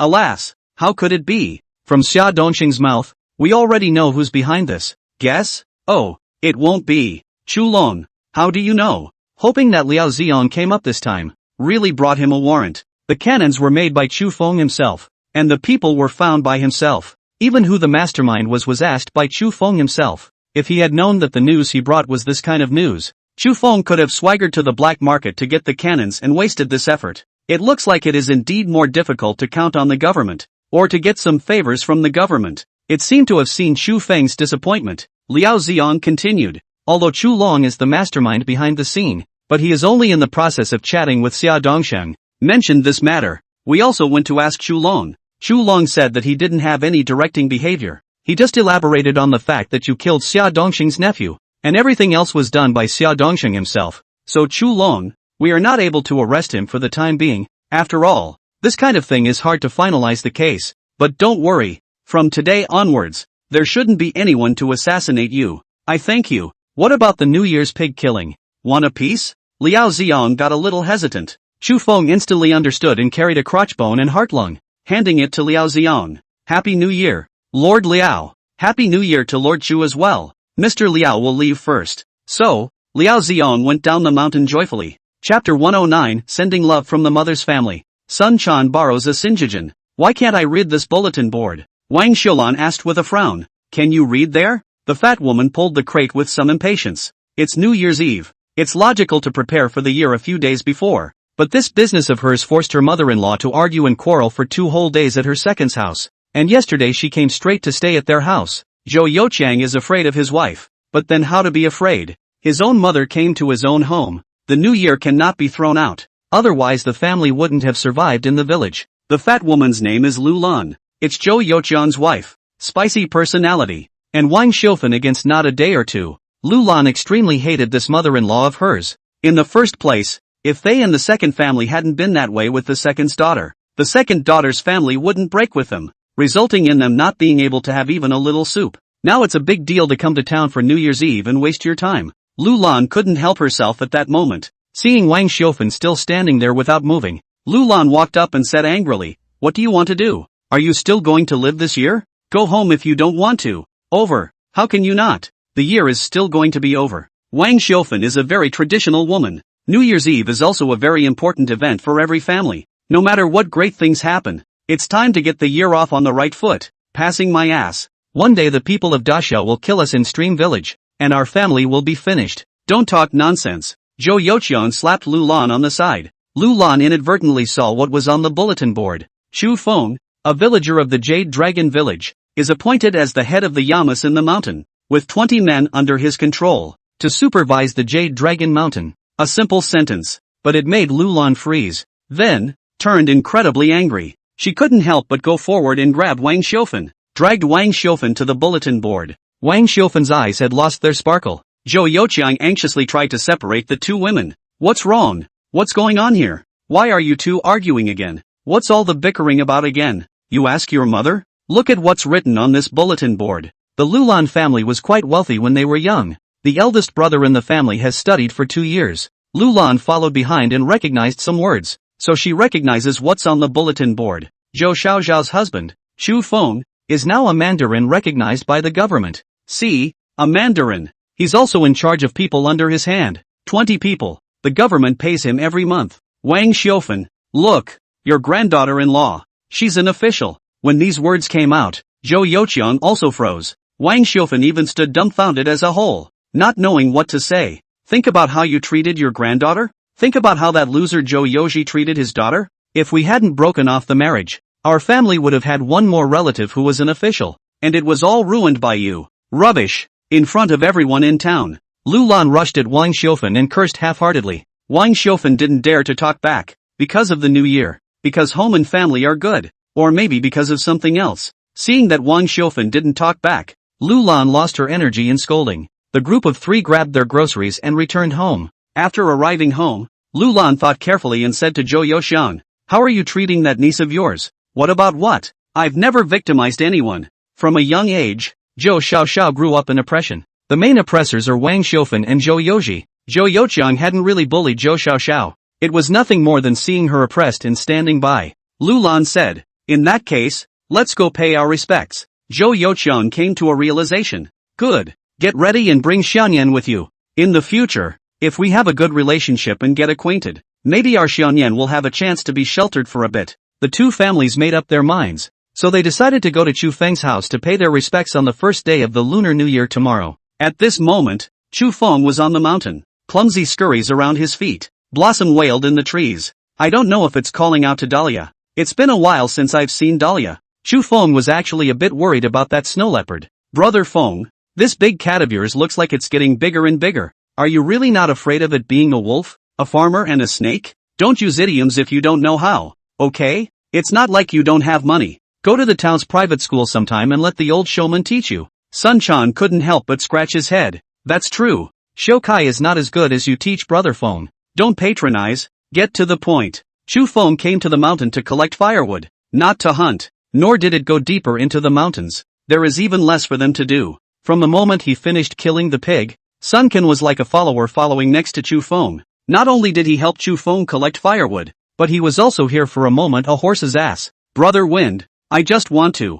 Alas, how could it be? From Xia Dongsheng's mouth, we already know who's behind this. Guess? Oh, it won't be Chu Long. How do you know? Hoping that Liao Ziong came up this time, really brought him a warrant. The cannons were made by Chu Feng himself, and the people were found by himself. Even who the mastermind was asked by Chu Feng himself. If he had known that the news he brought was this kind of news, Chu Feng could have swaggered to the black market to get the cannons and wasted this effort. It looks like it is indeed more difficult to count on the government, or to get some favors from the government. It seemed to have seen Chu Feng's disappointment. Liao Ziong continued. Although Chu Long is the mastermind behind the scene, but he is only in the process of chatting with Xia Dongsheng. Mentioned this matter. We also went to ask Chu Long. Chu Long said that he didn't have any directing behavior. He just elaborated on the fact that you killed Xia Dongsheng's nephew, and everything else was done by Xia Dongsheng himself. So Chu Long, we are not able to arrest him for the time being. After all, this kind of thing is hard to finalize the case. But don't worry, from today onwards, there shouldn't be anyone to assassinate you. I thank you. What about the New Year's pig killing? Want a piece? Liao Ziong got a little hesitant. Chu Feng instantly understood and carried a crotchbone and heart-lung, handing it to Liao Ziong. Happy New Year, Lord Liao. Happy New Year to Lord Chu as well. Mr. Liao will leave first. So, Liao Ziong went down the mountain joyfully. Chapter 109, Sending Love from the Mother's Family. Sun Quan borrows a Sinjijin. Why can't I read this bulletin board? Wang Xiulan asked with a frown. Can you read there? The fat woman pulled the crate with some impatience. It's New Year's Eve. It's logical to prepare for the year a few days before. But this business of hers forced her mother-in-law to argue and quarrel for 2 whole days at her second's house. And yesterday she came straight to stay at their house. Zhou Youqiang is afraid of his wife. But then how to be afraid? His own mother came to his own home. The new year cannot be thrown out. Otherwise the family wouldn't have survived in the village. The fat woman's name is Lu Lan. It's Zhou Youqiang's wife. Spicy personality. And Wang Xiufen against not a day or two. Lu Lan extremely hated this mother-in-law of hers. In the first place, if they and the second family hadn't been that way with the second's daughter, the second daughter's family wouldn't break with them, resulting in them not being able to have even a little soup. Now it's a big deal to come to town for New Year's Eve and waste your time. Lu Lan couldn't help herself at that moment. Seeing Wang Xiufen still standing there without moving, Lu Lan walked up and said angrily, "What do you want to do? Are you still going to live this year? Go home if you don't want to." "Over. How can you not? The year is still going to be over." Wang Xiufen is a very traditional woman. New Year's Eve is also a very important event for every family. No matter what great things happen, it's time to get the year off on the right foot. Passing my ass. One day the people of Daxia will kill us in Stream Village, and our family will be finished. Don't talk nonsense. Zhou Youqiang slapped Lu Lan on the side. Lu Lan inadvertently saw what was on the bulletin board. Chu Feng, a villager of the Jade Dragon Village, is appointed as the head of the Yamas in the mountain, with 20 men under his control, to supervise the Jade Dragon Mountain. A simple sentence, but it made Lu Lan freeze. Then, turned incredibly angry. She couldn't help but go forward and grab Wang Xiufen, dragged Wang Xiufen to the bulletin board. Wang Xiufen's eyes had lost their sparkle. Zhou Youqiang anxiously tried to separate the two women. "What's wrong? What's going on here? Why are you two arguing again? What's all the bickering about again? You ask your mother? Look at what's written on this bulletin board." The Lu Lan family was quite wealthy when they were young. The eldest brother in the family has studied for 2 years. Lu Lan followed behind and recognized some words, so she recognizes what's on the bulletin board. Zhou Xiaoxiao's husband, Chu Feng, is now a mandarin recognized by the government. See, a mandarin. He's also in charge of people under his hand. 20 people. The government pays him every month. Wang Xiufen, look, your granddaughter-in-law. She's an official. When these words came out, Zhou Youqiang also froze. Wang Xiufen even stood dumbfounded as a whole, not knowing what to say. Think about how you treated your granddaughter? Think about how that loser Zhou Youji treated his daughter? If we hadn't broken off the marriage, our family would have had one more relative who was an official, and it was all ruined by you. Rubbish! In front of everyone in town. Lu Lan rushed at Wang Xiufen and cursed half-heartedly. Wang Xiufen didn't dare to talk back, because of the new year, because home and family are good, or maybe because of something else. Seeing that Wang Xiufen didn't talk back, Lu Lan lost her energy in scolding. The group of 3 grabbed their groceries and returned home. After arriving home, Lu Lan thought carefully and said to Zhou Youqiang, "How are you treating that niece of yours?" "What about what? I've never victimized anyone." From a young age, Zhou Xiaoxiao grew up in oppression. The main oppressors are Wang Xiufen and Zhou Youji. Zhou Youqiang hadn't really bullied Zhou Xiaoxiao. It was nothing more than seeing her oppressed and standing by. Lu Lan said, "In that case, let's go pay our respects." Zhou Youqiang came to a realization. Good. Get ready and bring Xianyan with you. In the future, if we have a good relationship and get acquainted, maybe our Xianyan will have a chance to be sheltered for a bit. The two families made up their minds, so they decided to go to Chu Feng's house to pay their respects on the first day of the Lunar New Year tomorrow. At this moment, Chu Feng was on the mountain, clumsy scurries around his feet. Blossom wailed in the trees. "I don't know if it's calling out to Dahlia. It's been a while since I've seen Dahlia." Chu Feng was actually a bit worried about that snow leopard. "Brother Feng, this big cat of yours looks like it's getting bigger and bigger. Are you really not afraid of it being a wolf, a farmer and a snake? Don't use idioms if you don't know how, okay? It's not like you don't have money. Go to the town's private school sometime and let the old showman teach you." Sun Chan couldn't help but scratch his head. "That's true. Shokai is not as good as you teach Brother Feng. Don't patronize, get to the point." Chu Feng came to the mountain to collect firewood, not to hunt, nor did it go deeper into the mountains. There is even less for them to do. From the moment he finished killing the pig, Sunken was like a follower following next to Chu Feng. Not only did he help Chu Feng collect firewood, but he was also here for a moment a horse's ass. "Brother Wind, I just want to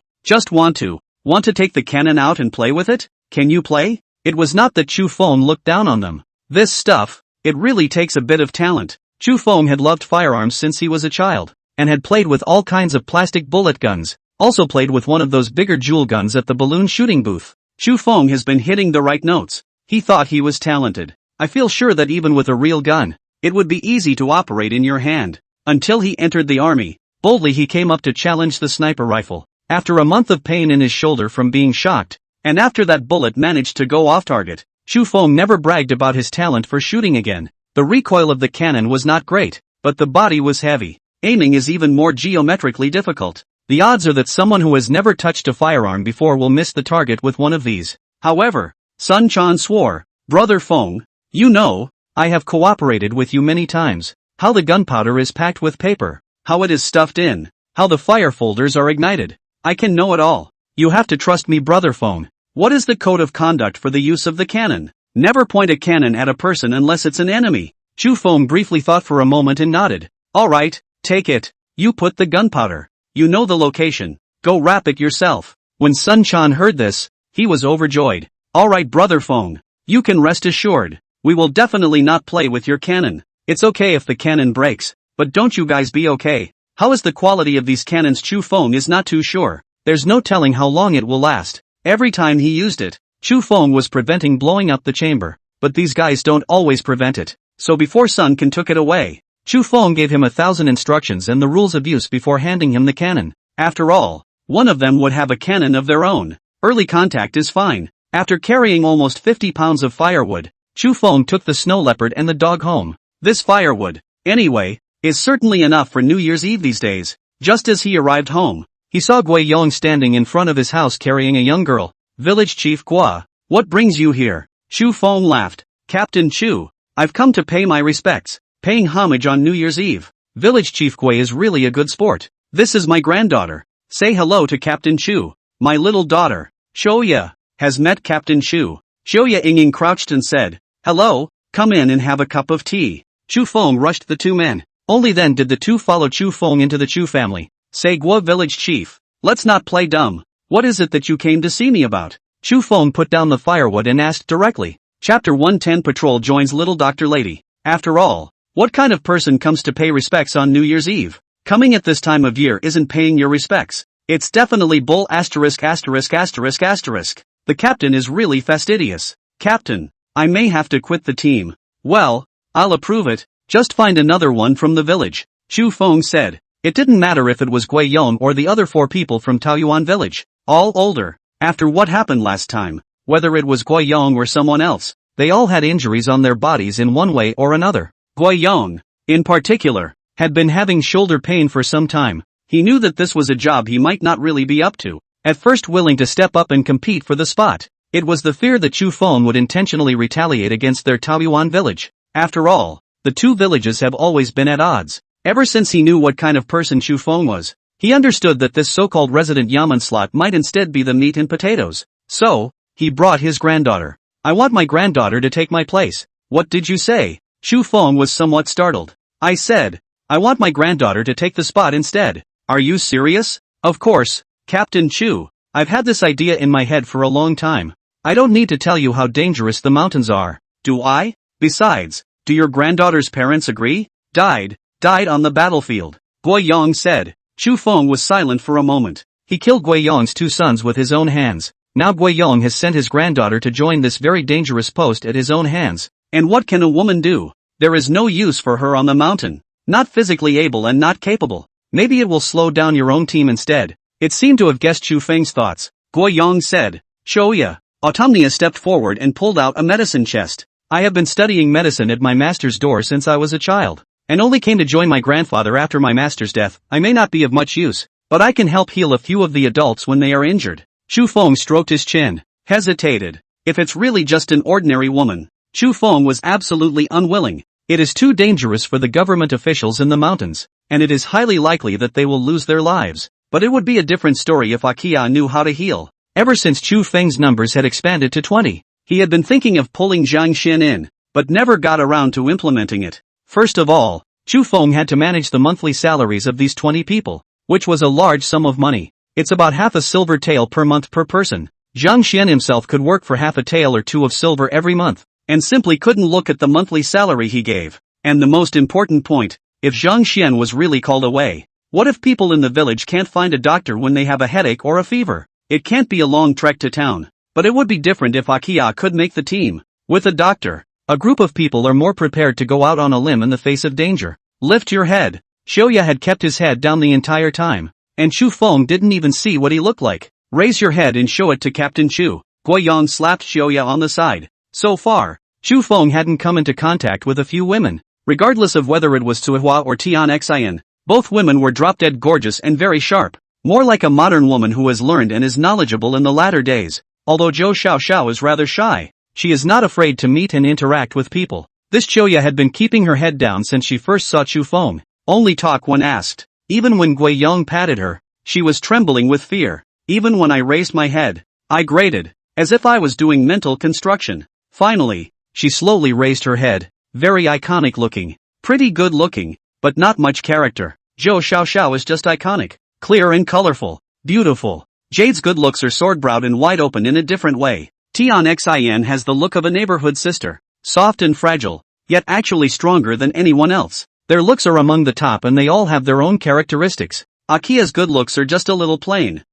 take the cannon out and play with it? Can you play?" It was not that Chu Feng looked down on them. This stuff, it really takes a bit of talent. Chu Feng had loved firearms since he was a child, and had played with all kinds of plastic bullet guns, also played with one of those bigger jewel guns at the balloon shooting booth. Chu Feng has been hitting the right notes. He thought he was talented. I feel sure that even with a real gun, it would be easy to operate in your hand. Until he entered the army, boldly he came up to challenge the sniper rifle. After a month of pain in his shoulder from being shocked, and after that bullet managed to go off target, Chu Feng never bragged about his talent for shooting again. The recoil of the cannon was not great, but the body was heavy. Aiming is even more geometrically difficult. The odds are that someone who has never touched a firearm before will miss the target with one of these. However, Sun Quan swore, "Brother Feng, you know, I have cooperated with you many times. How the gunpowder is packed with paper, how it is stuffed in, how the fire folders are ignited. I can know it all. You have to trust me, Brother Feng. What is the code of conduct for the use of the cannon? Never point a cannon at a person unless it's an enemy." Chu Feng briefly thought for a moment and nodded. "Alright, take it. You put the gunpowder. You know the location. Go wrap it yourself." When Sun Quan heard this, he was overjoyed. "Alright, Brother Feng. You can rest assured. We will definitely not play with your cannon. It's okay if the cannon breaks, but don't you guys be okay? How is the quality of these cannons?" Chu Feng is not too sure. There's no telling how long it will last. Every time he used it, Chu Feng was preventing blowing up the chamber. But these guys don't always prevent it. So before Sun Quan took it away, Chu Feng gave him 1,000 instructions and the rules of use before handing him the cannon. After all, one of them would have a cannon of their own. Early contact is fine. After carrying almost 50 pounds of firewood, Chu Feng took the snow leopard and the dog home. This firewood, anyway, is certainly enough for New Year's Eve these days. Just as he arrived home, he saw Gui Yong standing in front of his house carrying a young girl. "Village Chief Gua, what brings you here?" Chu Feng laughed. "Captain Chu, I've come to pay my respects, paying homage on New Year's Eve. Village Chief Gui is really a good sport. This is my granddaughter. Say hello to Captain Chu. My little daughter, Shoya, has met Captain Chu." Shoya Ying crouched and said, "Hello, come in and have a cup of tea." Chu Feng rushed the two men. Only then did the two follow Chu Feng into the Chu family. "Say Gua Village Chief, let's not play dumb. What is it that you came to see me about?" Chu Feng put down the firewood and asked directly. Chapter 110 Patrol joins Little Dr. Lady. After all, what kind of person comes to pay respects on New Year's Eve? Coming at this time of year isn't paying your respects. It's definitely bull asterisk asterisk asterisk asterisk. The captain is really fastidious. "Captain, I may have to quit the team." "Well, I'll approve it. Just find another one from the village," Chu Feng said. It didn't matter if it was Gui Yong or the other 4 people from Taoyuan village. All older. After what happened last time, whether it was Gui Yong or someone else, they all had injuries on their bodies in one way or another. Gui Yong, in particular, had been having shoulder pain for some time. He knew that this was a job he might not really be up to. At first willing to step up and compete for the spot, it was the fear that Chu Feng would intentionally retaliate against their Taoyuan village. After all, the two villages have always been at odds. Ever since he knew what kind of person Chu Feng was, he understood that this so-called resident Yaman slot might instead be the meat and potatoes. So, he brought his granddaughter. "I want my granddaughter to take my place." "What did you say?" Chu Feng was somewhat startled. "I said, I want my granddaughter to take the spot instead." "Are you serious?" "Of course, Captain Chu. I've had this idea in my head for a long time. I don't need to tell you how dangerous the mountains are, do I? Besides, do your granddaughter's parents agree?" Died on the battlefield," Gui Yong said. Chu Feng was silent for a moment. He killed Gui Yong's 2 sons with his own hands. Now Gui Yong has sent his granddaughter to join this very dangerous post at his own hands. And what can a woman do? There is no use for her on the mountain. Not physically able and not capable. Maybe it will slow down your own team instead. It seemed to have guessed Chu Feng's thoughts. Gui Yong said. "Shoya." Autumnia stepped forward and pulled out a medicine chest. "I have been studying medicine at my master's door since I was a child, and only came to join my grandfather after my master's death. I may not be of much use, but I can help heal a few of the adults when they are injured." Chu Feng stroked his chin, hesitated. If it's really just an ordinary woman, Chu Feng was absolutely unwilling. It is too dangerous for the government officials in the mountains, and it is highly likely that they will lose their lives. But it would be a different story if Akia knew how to heal. Ever since Chu Feng's numbers had expanded to 20, he had been thinking of pulling Zhang Xin in, but never got around to implementing it. First of all, Chu Feng had to manage the monthly salaries of these 20 people, which was a large sum of money. It's about half a silver tael per month per person. Zhang Xian himself could work for half a tael or 2 of silver every month, and simply couldn't look at the monthly salary he gave. And the most important point, if Zhang Xian was really called away, what if people in the village can't find a doctor when they have a headache or a fever? It can't be a long trek to town, but it would be different if Akia could make the team. With a doctor, A group of people are more prepared to go out on a limb in the face of danger. Lift your head. Xiaoya had kept his head down the entire time, and Chu Feng didn't even see what he looked like. Raise your head and show it to Captain Chu. Guiyang slapped Xiaoya on the side. So far, Chu Feng hadn't come into contact with a few women. Regardless of whether it was Tuihua or Tian Xian, both women were drop-dead gorgeous and very sharp. More like a modern woman who has learned and is knowledgeable in the latter days. Although Zhou Xiaoxiao is rather shy, she is not afraid to meet and interact with people. This Xiaoya had been keeping her head down since she first saw Chu Feng. Only talk when asked. Even when Guiyang patted her, she was trembling with fear. Even when I raised my head, I grated, as if I was doing mental construction. Finally, she slowly raised her head. Very iconic looking. Pretty good looking, but not much character. Zhou Xiaoxiao is just iconic. Clear and colorful. Beautiful. Jade's good looks are sword-browed and wide open in a different way. Tian Xian has the look of a neighborhood sister. Soft and fragile, yet actually stronger than anyone else. Their looks are among the top and they all have their own characteristics. Akia's good looks are just a little plain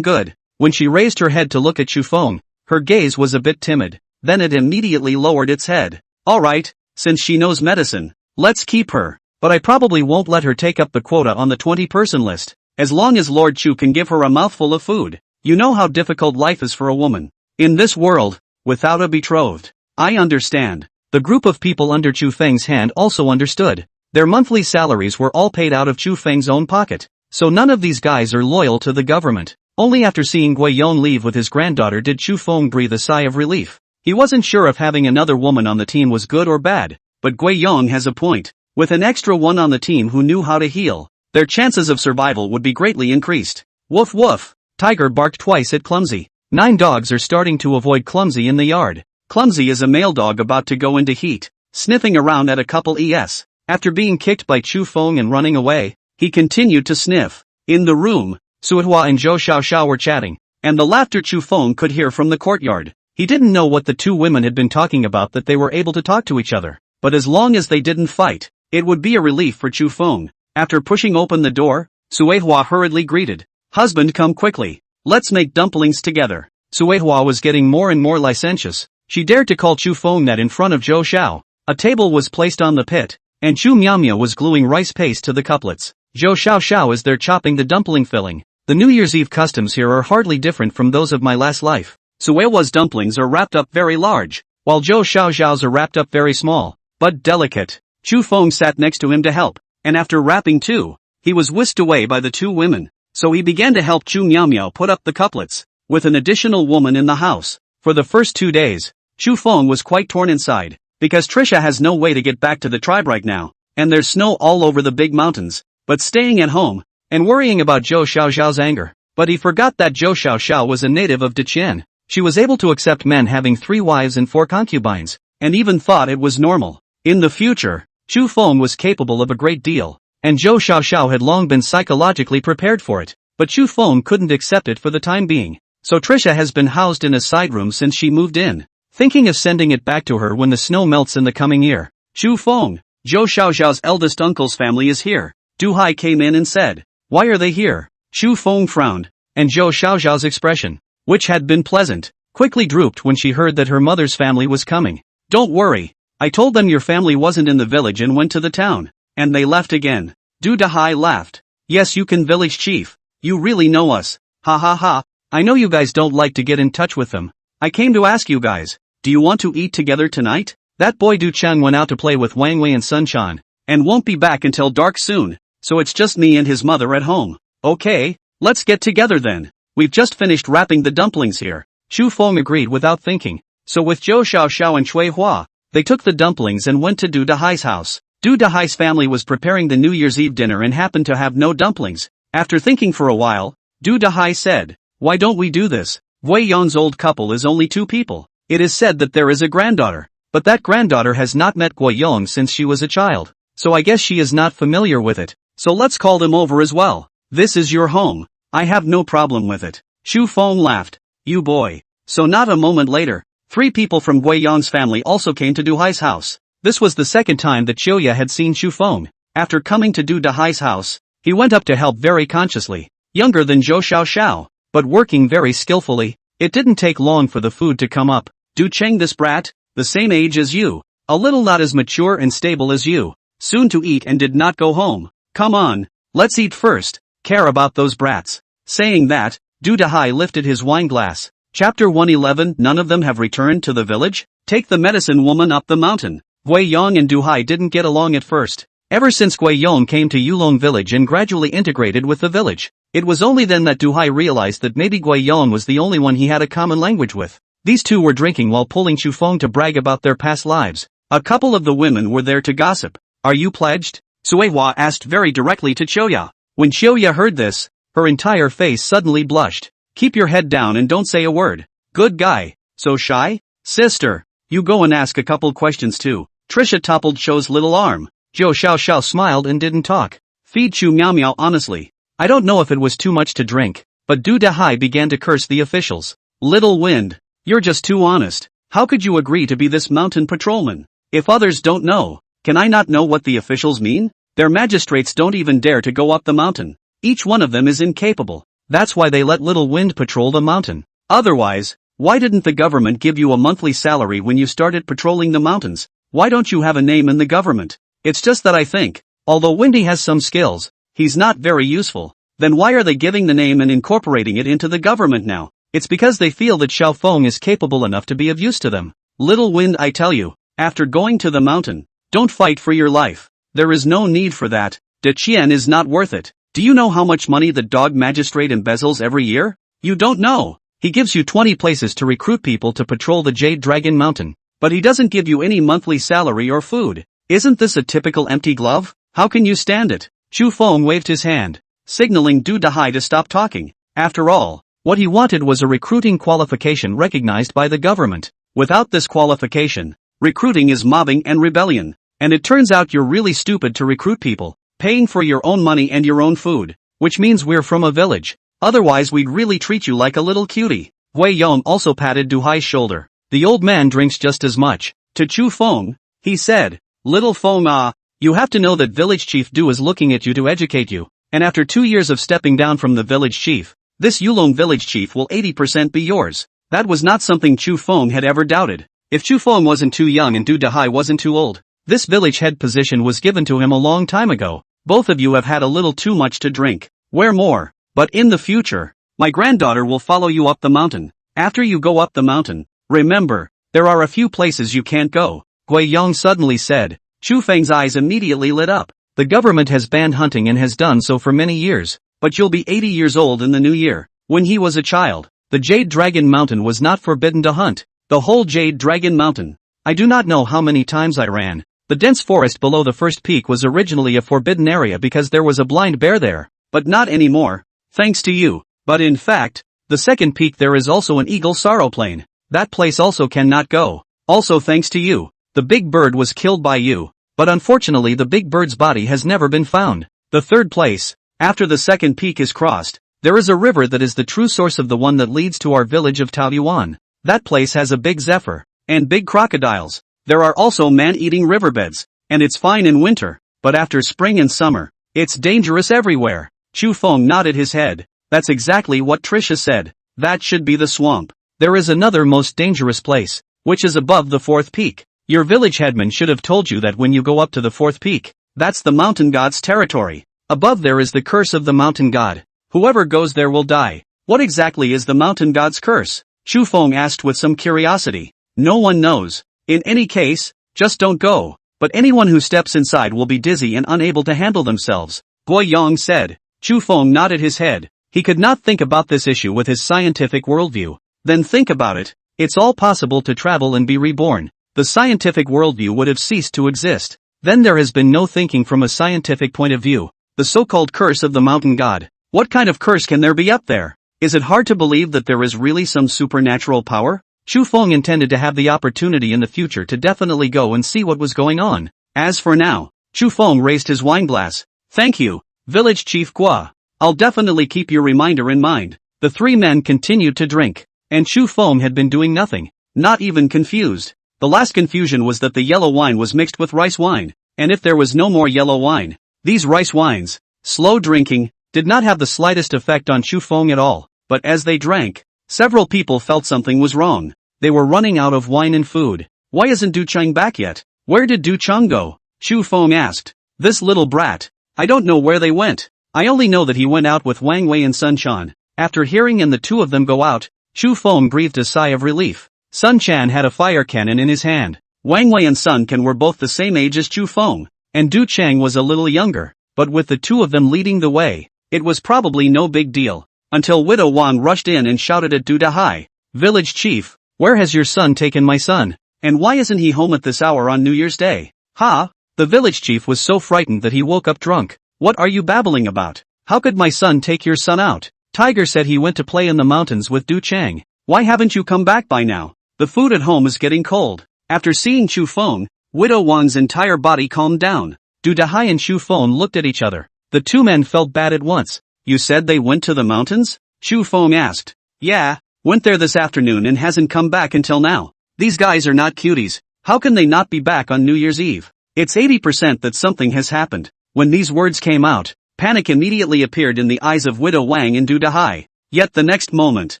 good. When she raised her head to look at Chu Feng, her gaze was a bit timid, then it immediately lowered its head. Alright, since she knows medicine, let's keep her. But I probably won't let her take up the quota on the 20-person list. As long as Lord Chu can give her a mouthful of food. You know how difficult life is for a woman. In this world, without a betrothed. I understand. The group of people under Chu Feng's hand also understood. Their monthly salaries were all paid out of Chu Feng's own pocket. So none of these guys are loyal to the government. Only after seeing Guiyang leave with his granddaughter did Chu Feng breathe a sigh of relief. He wasn't sure if having another woman on the team was good or bad, but Guiyang has a point. With an extra one on the team who knew how to heal, their chances of survival would be greatly increased. Woof woof. Tiger barked twice at Clumsy. 9 dogs are starting to avoid Clumsy in the yard. Clumsy is a male dog about to go into heat, sniffing around at a couple ES. After being kicked by Chu Feng and running away, he continued to sniff. In the room, Suihua and Zhou Xiaoxiao were chatting, and the laughter Chu Feng could hear from the courtyard. He didn't know what the two women had been talking about that they were able to talk to each other, but as long as they didn't fight, it would be a relief for Chu Feng. After pushing open the door, Suihua hurriedly greeted. Husband, come quickly. Let's make dumplings together. Suihua was getting more and more licentious. She dared to call Chu Feng that in front of Zhou Xiao. A table was placed on the pit, and Chu Miaomia was gluing rice paste to the couplets. Zhou Xiaoxiao is there chopping the dumpling filling. The New Year's Eve customs here are hardly different from those of my last life. Suihua's dumplings are wrapped up very large, while Zhou Xiaoxiao's are wrapped up very small, but delicate. Chu Feng sat next to him to help, and after wrapping too, he was whisked away by the two women. So he began to help Chu Miaomiao put up the couplets. With an additional woman in the house, for the first 2 days, Chu Feng was quite torn inside, because Trisha has no way to get back to the tribe right now, and there's snow all over the big mountains, but staying at home, and worrying about Zhou Xiaoxiao's anger. But he forgot that Zhou Xiaoxiao was a native of Deqian. She was able to accept men having 3 wives and 4 concubines, and even thought it was normal. In the future, Chu Feng was capable of a great deal, and Zhou Xiaoxiao had long been psychologically prepared for it, but Chu Feng couldn't accept it for the time being. So Trisha has been housed in a side room since she moved in, thinking of sending it back to her when the snow melts in the coming year. Chu Feng, Zhou Xiaoxiao's eldest uncle's family is here. Du Hai came in and said, why are they here? Chu Feng frowned, and Zhou Xiaoxiao's expression, which had been pleasant, quickly drooped when she heard that her mother's family was coming. Don't worry, I told them your family wasn't in the village and went to the town, and they left again. Du Dahai laughed. Yes, you can, village chief, you really know us. Ha ha ha. I know you guys don't like to get in touch with them. I came to ask you guys, do you want to eat together tonight? That boy Du Cheng went out to play with Wang Wei and Sun Chan, and won't be back until dark soon, so it's just me and his mother at home. Okay, let's get together then. We've just finished wrapping the dumplings here. Chu Feng agreed without thinking. So with Zhou Xiaoxiao and Cui Hua, they took the dumplings and went to Du Dahai's house. Du Dahai's family was preparing the New Year's Eve dinner and happened to have no dumplings. After thinking for a while, Du Dahai said, why don't we do this? Wei Yan's old couple is only 2 people. It is said that there is a granddaughter, but that granddaughter has not met Guiyang since she was a child, so I guess she is not familiar with it. So let's call them over as well. This is your home. I have no problem with it. Chu Feng laughed. You boy. So not a moment later, 3 people from Guiyang's family also came to Du Hai's house. This was the second time that Qiuya had seen Chu Feng. After coming to Du Dahai's house, he went up to help very consciously. Younger than Zhou Xiaoxiao, but working very skillfully. It didn't take long for the food to come up. Du Cheng, this brat, the same age as you. A little not as mature and stable as you. Soon to eat and did not go home. Come on, let's eat first. Care about those brats. Saying that, Du Dahai lifted his wine glass. Chapter 111. None of them have returned to the village? Take the medicine woman up the mountain. Gui Yong and Du Hai didn't get along at first. Ever since Gui Yong came to Yulong village and gradually integrated with the village, it was only then that Du Hai realized that maybe Gui Yong was the only one he had a common language with. These two were drinking while pulling Chu Feng to brag about their past lives. A couple of the women were there to gossip. Are you pledged? Sui Hua asked very directly to Choya. When Choya heard this, her entire face suddenly blushed. Keep your head down and don't say a word. Good guy. So shy? Sister, you go and ask a couple questions too. Trisha toppled Cho's little arm. Zhou Xiao smiled and didn't talk. Feed Chu Miao Miao honestly. I don't know if it was too much to drink, but Du Dahai began to curse the officials. Little Wind, you're just too honest. How could you agree to be this mountain patrolman? If others don't know, can I not know what the officials mean? Their magistrates don't even dare to go up the mountain. Each one of them is incapable. That's why they let Little Wind patrol the mountain. Otherwise, why didn't the government give you a monthly salary when you started patrolling the mountains? Why don't you have a name in the government? It's just that I think, although Windy has some skills, he's not very useful. Then why are they giving the name and incorporating it into the government now? It's because they feel that Xiao Feng is capable enough to be of use to them. Little Wind, I tell you, after going to the mountain, don't fight for your life. There is no need for that. De Qian is not worth it. Do you know how much money the dog magistrate embezzles every year? You don't know. He gives you 20 places to recruit people to patrol the Jade Dragon Mountain, but he doesn't give you any monthly salary or food. Isn't this a typical empty glove? How can you stand it? Chu Feng waved his hand, signaling Du Dahai to stop talking. After all, what he wanted was a recruiting qualification recognized by the government. Without this qualification, recruiting is mobbing and rebellion. And it turns out you're really stupid to recruit people, paying for your own money and your own food, which means we're from a village. Otherwise we'd really treat you like a little cutie. Wei Yong also patted Du Hai's shoulder. The old man drinks just as much. To Chu Feng, he said, Little Feng you have to know that village chief Du is looking at you to educate you, and after 2 years of stepping down from the village chief, this Yulong village chief will 80% be yours. That was not something Chu Feng had ever doubted. If Chu Feng wasn't too young and Du Dahai wasn't too old, this village head position was given to him a long time ago. Both of you have had a little too much to drink. Where more? But in the future, my granddaughter will follow you up the mountain. After you go up the mountain, remember, there are a few places you can't go. Gui Yong suddenly said. Chu Feng's eyes immediately lit up. The government has banned hunting and has done so for many years, but you'll be 80 years old in the new year. When he was a child, the Jade Dragon Mountain was not forbidden to hunt. The whole Jade Dragon Mountain. I do not know how many times I ran. The dense forest below the first peak was originally a forbidden area because there was a blind bear there, but not anymore, thanks to you. But in fact, the second peak there is also an eagle sorrow plain. That place also cannot go. Also thanks to you. The big bird was killed by you, but unfortunately the big bird's body has never been found. The third place, after the second peak is crossed, there is a river that is the true source of the one that leads to our village of Taoyuan. That place has a big zephyr, and big crocodiles. There are also man-eating riverbeds, and it's fine in winter, but after spring and summer, it's dangerous everywhere. Chu Feng nodded his head. That's exactly what Trisha said. That should be the swamp. There is another most dangerous place, which is above the fourth peak. Your village headman should have told you that when you go up to the fourth peak, that's the mountain god's territory. Above there is the curse of the mountain god. Whoever goes there will die. What exactly is the mountain god's curse? Chu Feng asked with some curiosity. No one knows. In any case, just don't go. But anyone who steps inside will be dizzy and unable to handle themselves, Gui Yong said. Chu Feng nodded his head. He could not think about this issue with his scientific worldview. Then think about it. It's all possible to travel and be reborn. The scientific worldview would have ceased to exist. Then there has been no thinking from a scientific point of view. The so-called curse of the mountain god. What kind of curse can there be up there? Is it hard to believe that there is really some supernatural power? Chu Feng intended to have the opportunity in the future to definitely go and see what was going on. As for now, Chu Feng raised his wine glass. Thank you, Village Chief Gua. I'll definitely keep your reminder in mind. The three men continued to drink, and Chu Feng had been doing nothing, not even confused. The last confusion was that the yellow wine was mixed with rice wine, and if there was no more yellow wine, these rice wines, slow drinking, did not have the slightest effect on Chu Feng at all. But as they drank, several people felt something was wrong. They were running out of wine and food. Why isn't Du Cheng back yet? Where did Du Cheng go? Chu Feng asked. This little brat. I don't know where they went. I only know that he went out with Wang Wei and Sun Chan. After hearing the two of them go out, Chu Feng breathed a sigh of relief. Sun Chan had a fire cannon in his hand. Wang Wei and Sun Can were both the same age as Chu Feng, and Du Cheng was a little younger, but with the two of them leading the way, it was probably no big deal, until Widow Wang rushed in and shouted at Du Dahai, "Village chief, where has your son taken my son? And why isn't he home at this hour on New Year's Day?" "Ha!" The village chief was so frightened that he woke up drunk. "What are you babbling about? How could my son take your son out? Tiger said he went to play in the mountains with Du Cheng. Why haven't you come back by now? The food at home is getting cold." After seeing Chu Feng, Widow Wang's entire body calmed down. Du Dahai and Chu Feng looked at each other. The two men felt bad at once. "You said they went to the mountains?" Chu Feng asked. "Yeah, went there this afternoon and hasn't come back until now. These guys are not cuties. How can they not be back on New Year's Eve? It's 80% that something has happened." When these words came out, panic immediately appeared in the eyes of Widow Wang and Du Dahai. Yet the next moment,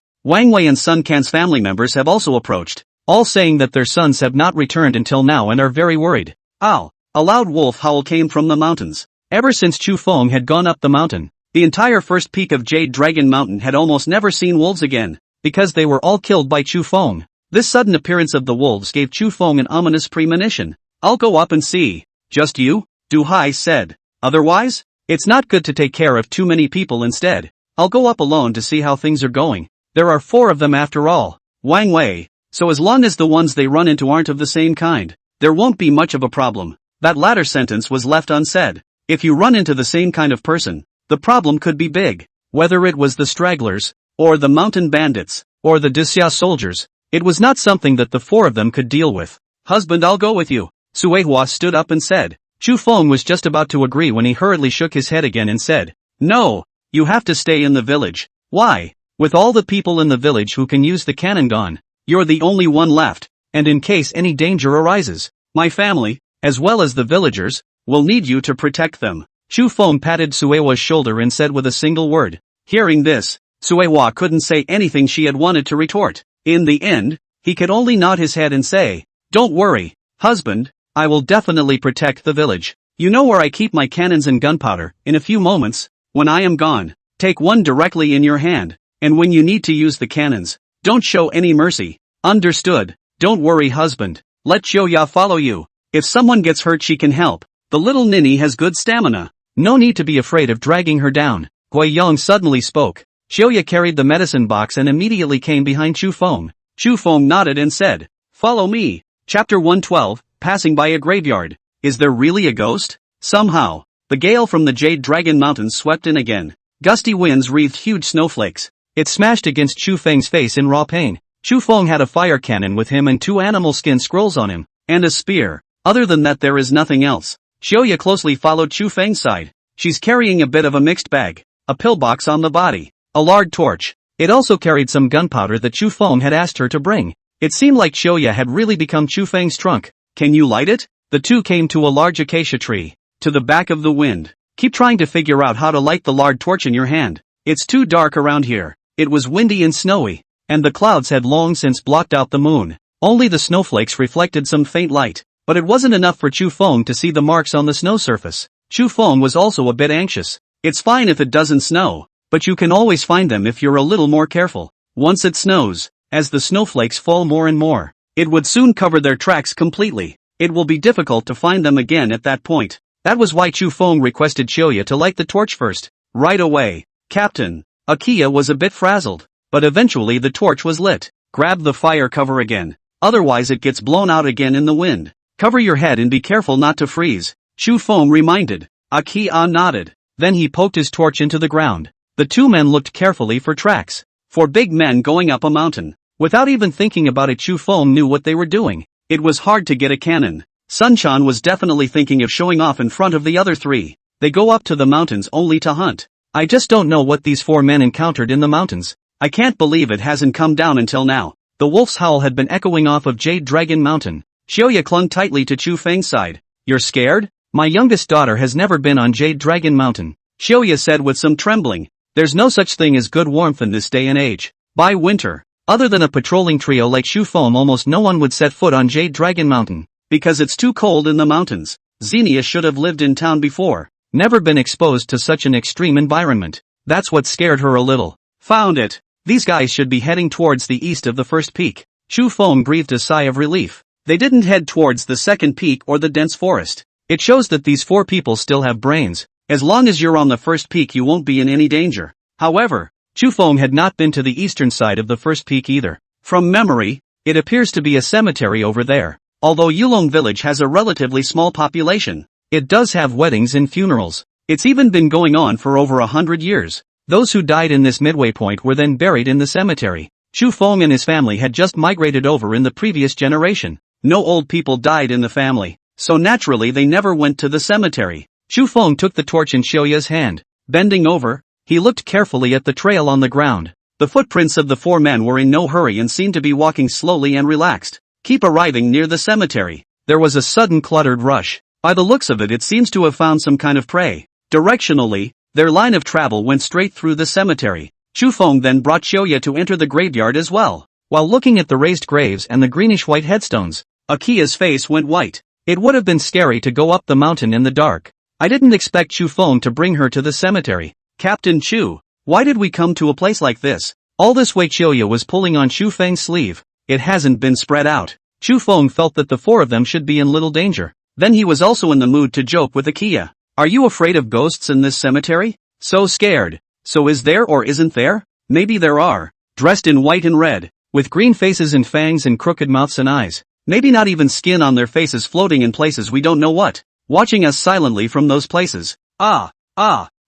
Wang Wei and Sun Can's family members have also approached, all saying that their sons have not returned until now and are very worried. Ow! A loud wolf howl came from the mountains. Ever since Chu Feng had gone up the mountain, the entire first peak of Jade Dragon Mountain had almost never seen wolves again, because they were all killed by Chu Feng. This sudden appearance of the wolves gave Chu Feng an ominous premonition. "I'll go up and see." "Just you?" Du Hai said. "Otherwise? It's not good to take care of too many people instead. I'll go up alone to see how things are going. There are 4 of them after all. Wang Wei. So as long as the ones they run into aren't of the same kind, there won't be much of a problem." That latter sentence was left unsaid. If you run into the same kind of person, the problem could be big. Whether it was the stragglers, or the mountain bandits, or the Disya soldiers, it was not something that the 4 of them could deal with. "Husband, I'll go with you," Suehua stood up and said. Chu Feng was just about to agree when he hurriedly shook his head again and said, "No, you have to stay in the village." "Why? With all the people in the village who can use the cannon gone, you're the only one left, and in case any danger arises, my family, as well as the villagers, will need you to protect them." Chu Feng patted Suewa's shoulder and said with a single word. Hearing this, Suewa couldn't say anything she had wanted to retort. In the end, he could only nod his head and say, "Don't worry, husband, I will definitely protect the village. You know where I keep my cannons and gunpowder. In a few moments, when I am gone, take one directly in your hand, and when you need to use the cannons, don't show any mercy. Understood? Don't worry, husband. Let Xiaoya follow you. If someone gets hurt, she can help. The little ninny has good stamina. No need to be afraid of dragging her down." Gui Yong suddenly spoke. Xiaoya carried the medicine box and immediately came behind Chu Feng. Chu Feng nodded and said, "Follow me." Chapter 112, Passing by a Graveyard. Is there really a ghost? Somehow, the gale from the Jade Dragon Mountains swept in again. Gusty winds wreathed huge snowflakes. It smashed against Chu Feng's face in raw pain. Chu Feng had a fire cannon with him and 2 animal skin scrolls on him, and a spear. Other than that, there is nothing else. Xiaoya closely followed Chu Feng's side. She's carrying a bit of a mixed bag, a pillbox on the body, a large torch. It also carried some gunpowder that Chu Feng had asked her to bring. It seemed like Xiaoya had really become Chu Feng's trunk. "Can you light it?" The two came to a large acacia tree, to the back of the wind. "Keep trying to figure out how to light the large torch in your hand. It's too dark around here." It was windy and snowy, and the clouds had long since blocked out the moon. Only the snowflakes reflected some faint light, but it wasn't enough for Chu Feng to see the marks on the snow surface. Chu Feng was also a bit anxious. It's fine if it doesn't snow, but you can always find them if you're a little more careful. Once it snows, as the snowflakes fall more and more, it would soon cover their tracks completely. It will be difficult to find them again at that point. That was why Chu Feng requested Xiaoya to light the torch first. Right away, Captain. Akia was a bit frazzled, but eventually the torch was lit. Grab the fire cover again, otherwise it gets blown out again in the wind. Cover your head and be careful not to freeze, Chu Feng reminded. Akia nodded. Then he poked his torch into the ground. The 2 men looked carefully for tracks. For big men going up a mountain. Without even thinking about it, Chu Feng knew what they were doing. It was hard to get a cannon. Sun Chan was definitely thinking of showing off in front of the other 3. They go up to the mountains only to hunt. I just don't know what these 4 men encountered in the mountains. I can't believe it hasn't come down until now. The wolf's howl had been echoing off of Jade Dragon Mountain. Xiaoya clung tightly to Chu Feng's side. "You're scared? My youngest daughter has never been on Jade Dragon Mountain," Xiaoya said with some trembling. "There's no such thing as good warmth in this day and age. By winter, other than a patrolling trio like Chu Feng, almost no one would set foot on Jade Dragon Mountain, Because it's too cold in the mountains. Xenia should have lived in town before. Never been exposed to such an extreme environment. That's what scared her a little. Found it. These guys should be heading towards the east of the first peak. Chu Feng breathed a sigh of relief. They didn't head towards the second peak or the dense forest. It shows that these 4 people still have brains. As long as you're on the first peak you won't be in any danger. However, Chu Feng had not been to the eastern side of the first peak either. From memory, it appears to be a cemetery over there. Although Yulong village has a relatively small population, it does have weddings and funerals. It's even been going on for over 100 years. Those who died in this midway point were then buried in the cemetery. Chu Feng and his family had just migrated over in the previous generation. No old people died in the family, so naturally they never went to the cemetery. Chu Feng took the torch in Xiaoya's hand. Bending over, he looked carefully at the trail on the ground. The footprints of the 4 men were in no hurry and seemed to be walking slowly and relaxed. Keep arriving near the cemetery. There was a sudden cluttered rush. By the looks of it, it seems to have found some kind of prey. Directionally, their line of travel went straight through the cemetery. Chu Feng then brought Xiaoya to enter the graveyard as well. While looking at the raised graves and the greenish-white headstones, Akia's face went white. It would have been scary to go up the mountain in the dark. I didn't expect Chu Feng to bring her to the cemetery. Captain Chu, why did we come to a place like this? All this way Xiaoya was pulling on Chu Feng's sleeve. It hasn't been spread out. Chu Feng felt that the 4 of them should be in little danger. Then he was also in the mood to joke with Akia. Are you afraid of ghosts in this cemetery? So scared. So is there or isn't there? Maybe there are. Dressed in white and red, with green faces and fangs and crooked mouths and eyes. Maybe not even skin on their faces, floating in places we don't know what. Watching us silently from those places. Ah.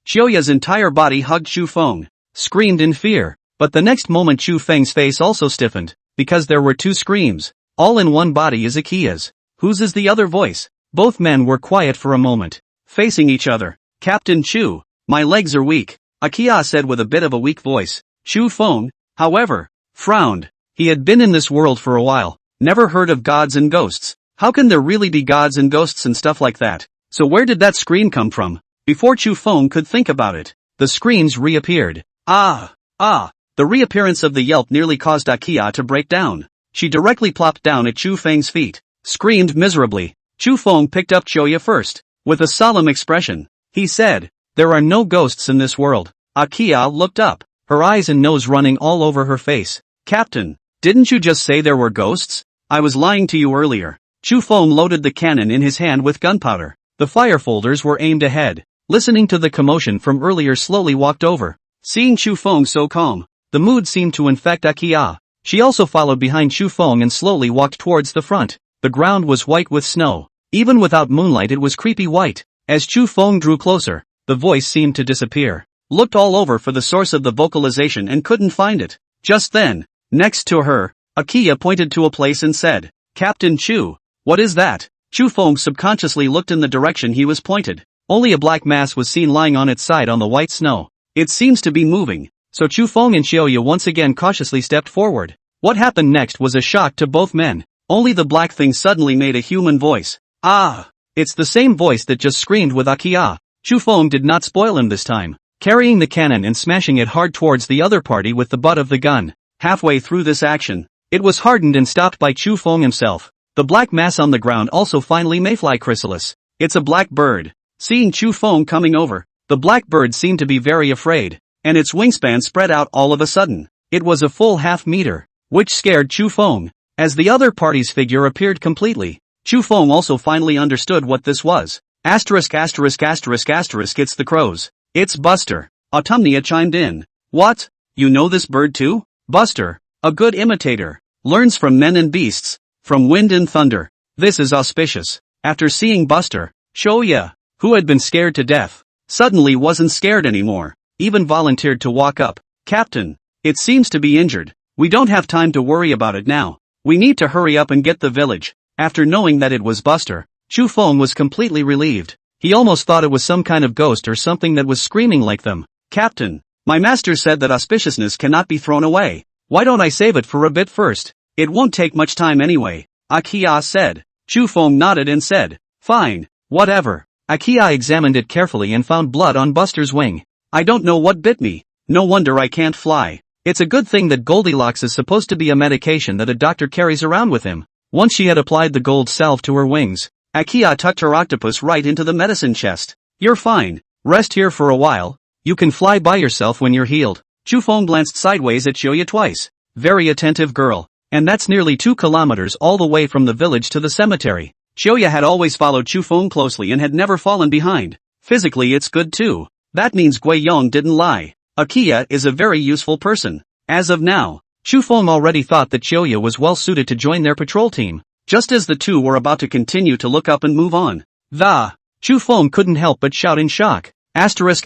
Xiaoya's entire body hugged Chu Feng. Screamed in fear. But the next moment Chu Feng's face also stiffened. Because there were 2 screams. All in one body is Akia's. Whose is the other voice? Both men were quiet for a moment. Facing each other. Captain Chu, my legs are weak. Akia said with a bit of a weak voice. Chu Feng, however, frowned. He had been in this world for a while. Never heard of gods and ghosts. How can there really be gods and ghosts and stuff like that? So where did that scream come from? Before Chu Feng could think about it, the screams reappeared. Ah. The reappearance of the yelp nearly caused Akia to break down. She directly plopped down at Chu Feng's feet. Screamed miserably. Chu Feng picked up Xiaoya first. With a solemn expression, he said, there are no ghosts in this world. Akia looked up, her eyes and nose running all over her face. Captain, didn't you just say there were ghosts? I was lying to you earlier. Chu Feng loaded the cannon in his hand with gunpowder. The fire folders were aimed ahead. Listening to the commotion from earlier, slowly walked over. Seeing Chu Feng so calm, the mood seemed to infect Akia. She also followed behind Chu Feng and slowly walked towards the front. The ground was white with snow. Even without moonlight it was creepy white. As Chu Feng drew closer, the voice seemed to disappear. Looked all over for the source of the vocalization and couldn't find it. Just then, next to her, Akia pointed to a place and said, Captain Chu, what is that? Chu Feng subconsciously looked in the direction he was pointed. Only a black mass was seen lying on its side on the white snow. It seems to be moving. So Chu Feng and Xiaoya once again cautiously stepped forward. What happened next was a shock to both men. Only the black thing suddenly made a human voice. Ah! It's the same voice that just screamed with Akia. Chu Feng did not spoil him this time, carrying the cannon and smashing it hard towards the other party with the butt of the gun. Halfway through this action, it was hardened and stopped by Chu Feng himself. The black mass on the ground also finally mayfly chrysalis. It's a black bird. Seeing Chu Feng coming over, the black bird seemed to be very afraid, and its wingspan spread out all of a sudden. It was a full half-meter, which scared Chu Feng. As the other party's figure appeared completely, Chu Feng also finally understood what this was. It's the crows. It's Buster. Autumnia chimed in. What? You know this bird too? Buster, a good imitator, learns from men and beasts, from wind and thunder. This is auspicious. After seeing Buster, Xiaoya, who had been scared to death, suddenly wasn't scared anymore, even volunteered to walk up. Captain, it seems to be injured. We don't have time to worry about it now. We need to hurry up and get the village. After knowing that it was Buster, Chu Feng was completely relieved. He almost thought it was some kind of ghost or something that was screaming like them. Captain, my master said that auspiciousness cannot be thrown away. Why don't I save it for a bit first? It won't take much time anyway, Akia said. Chu Feng nodded and said, fine, whatever. Akia examined it carefully and found blood on Buster's wing. I don't know what bit me. No wonder I can't fly. It's a good thing that Goldilocks is supposed to be a medication that a doctor carries around with him. Once she had applied the gold salve to her wings, Akia tucked her octopus right into the medicine chest. "You're fine. Rest here for a while. You can fly by yourself when you're healed." Chufeng glanced sideways at Xiaoya twice. Very attentive girl. And that's nearly 2 kilometers all the way from the village to the cemetery. Xiaoya had always followed Chufeng closely and had never fallen behind. Physically it's good too. That means Gui Yong didn't lie. Akia is a very useful person. As of now, Chufeng already thought that Xiaoya was well suited to join their patrol team. Just as the two were about to continue to look up and move on, Chufeng couldn't help but shout in shock. Asterisk.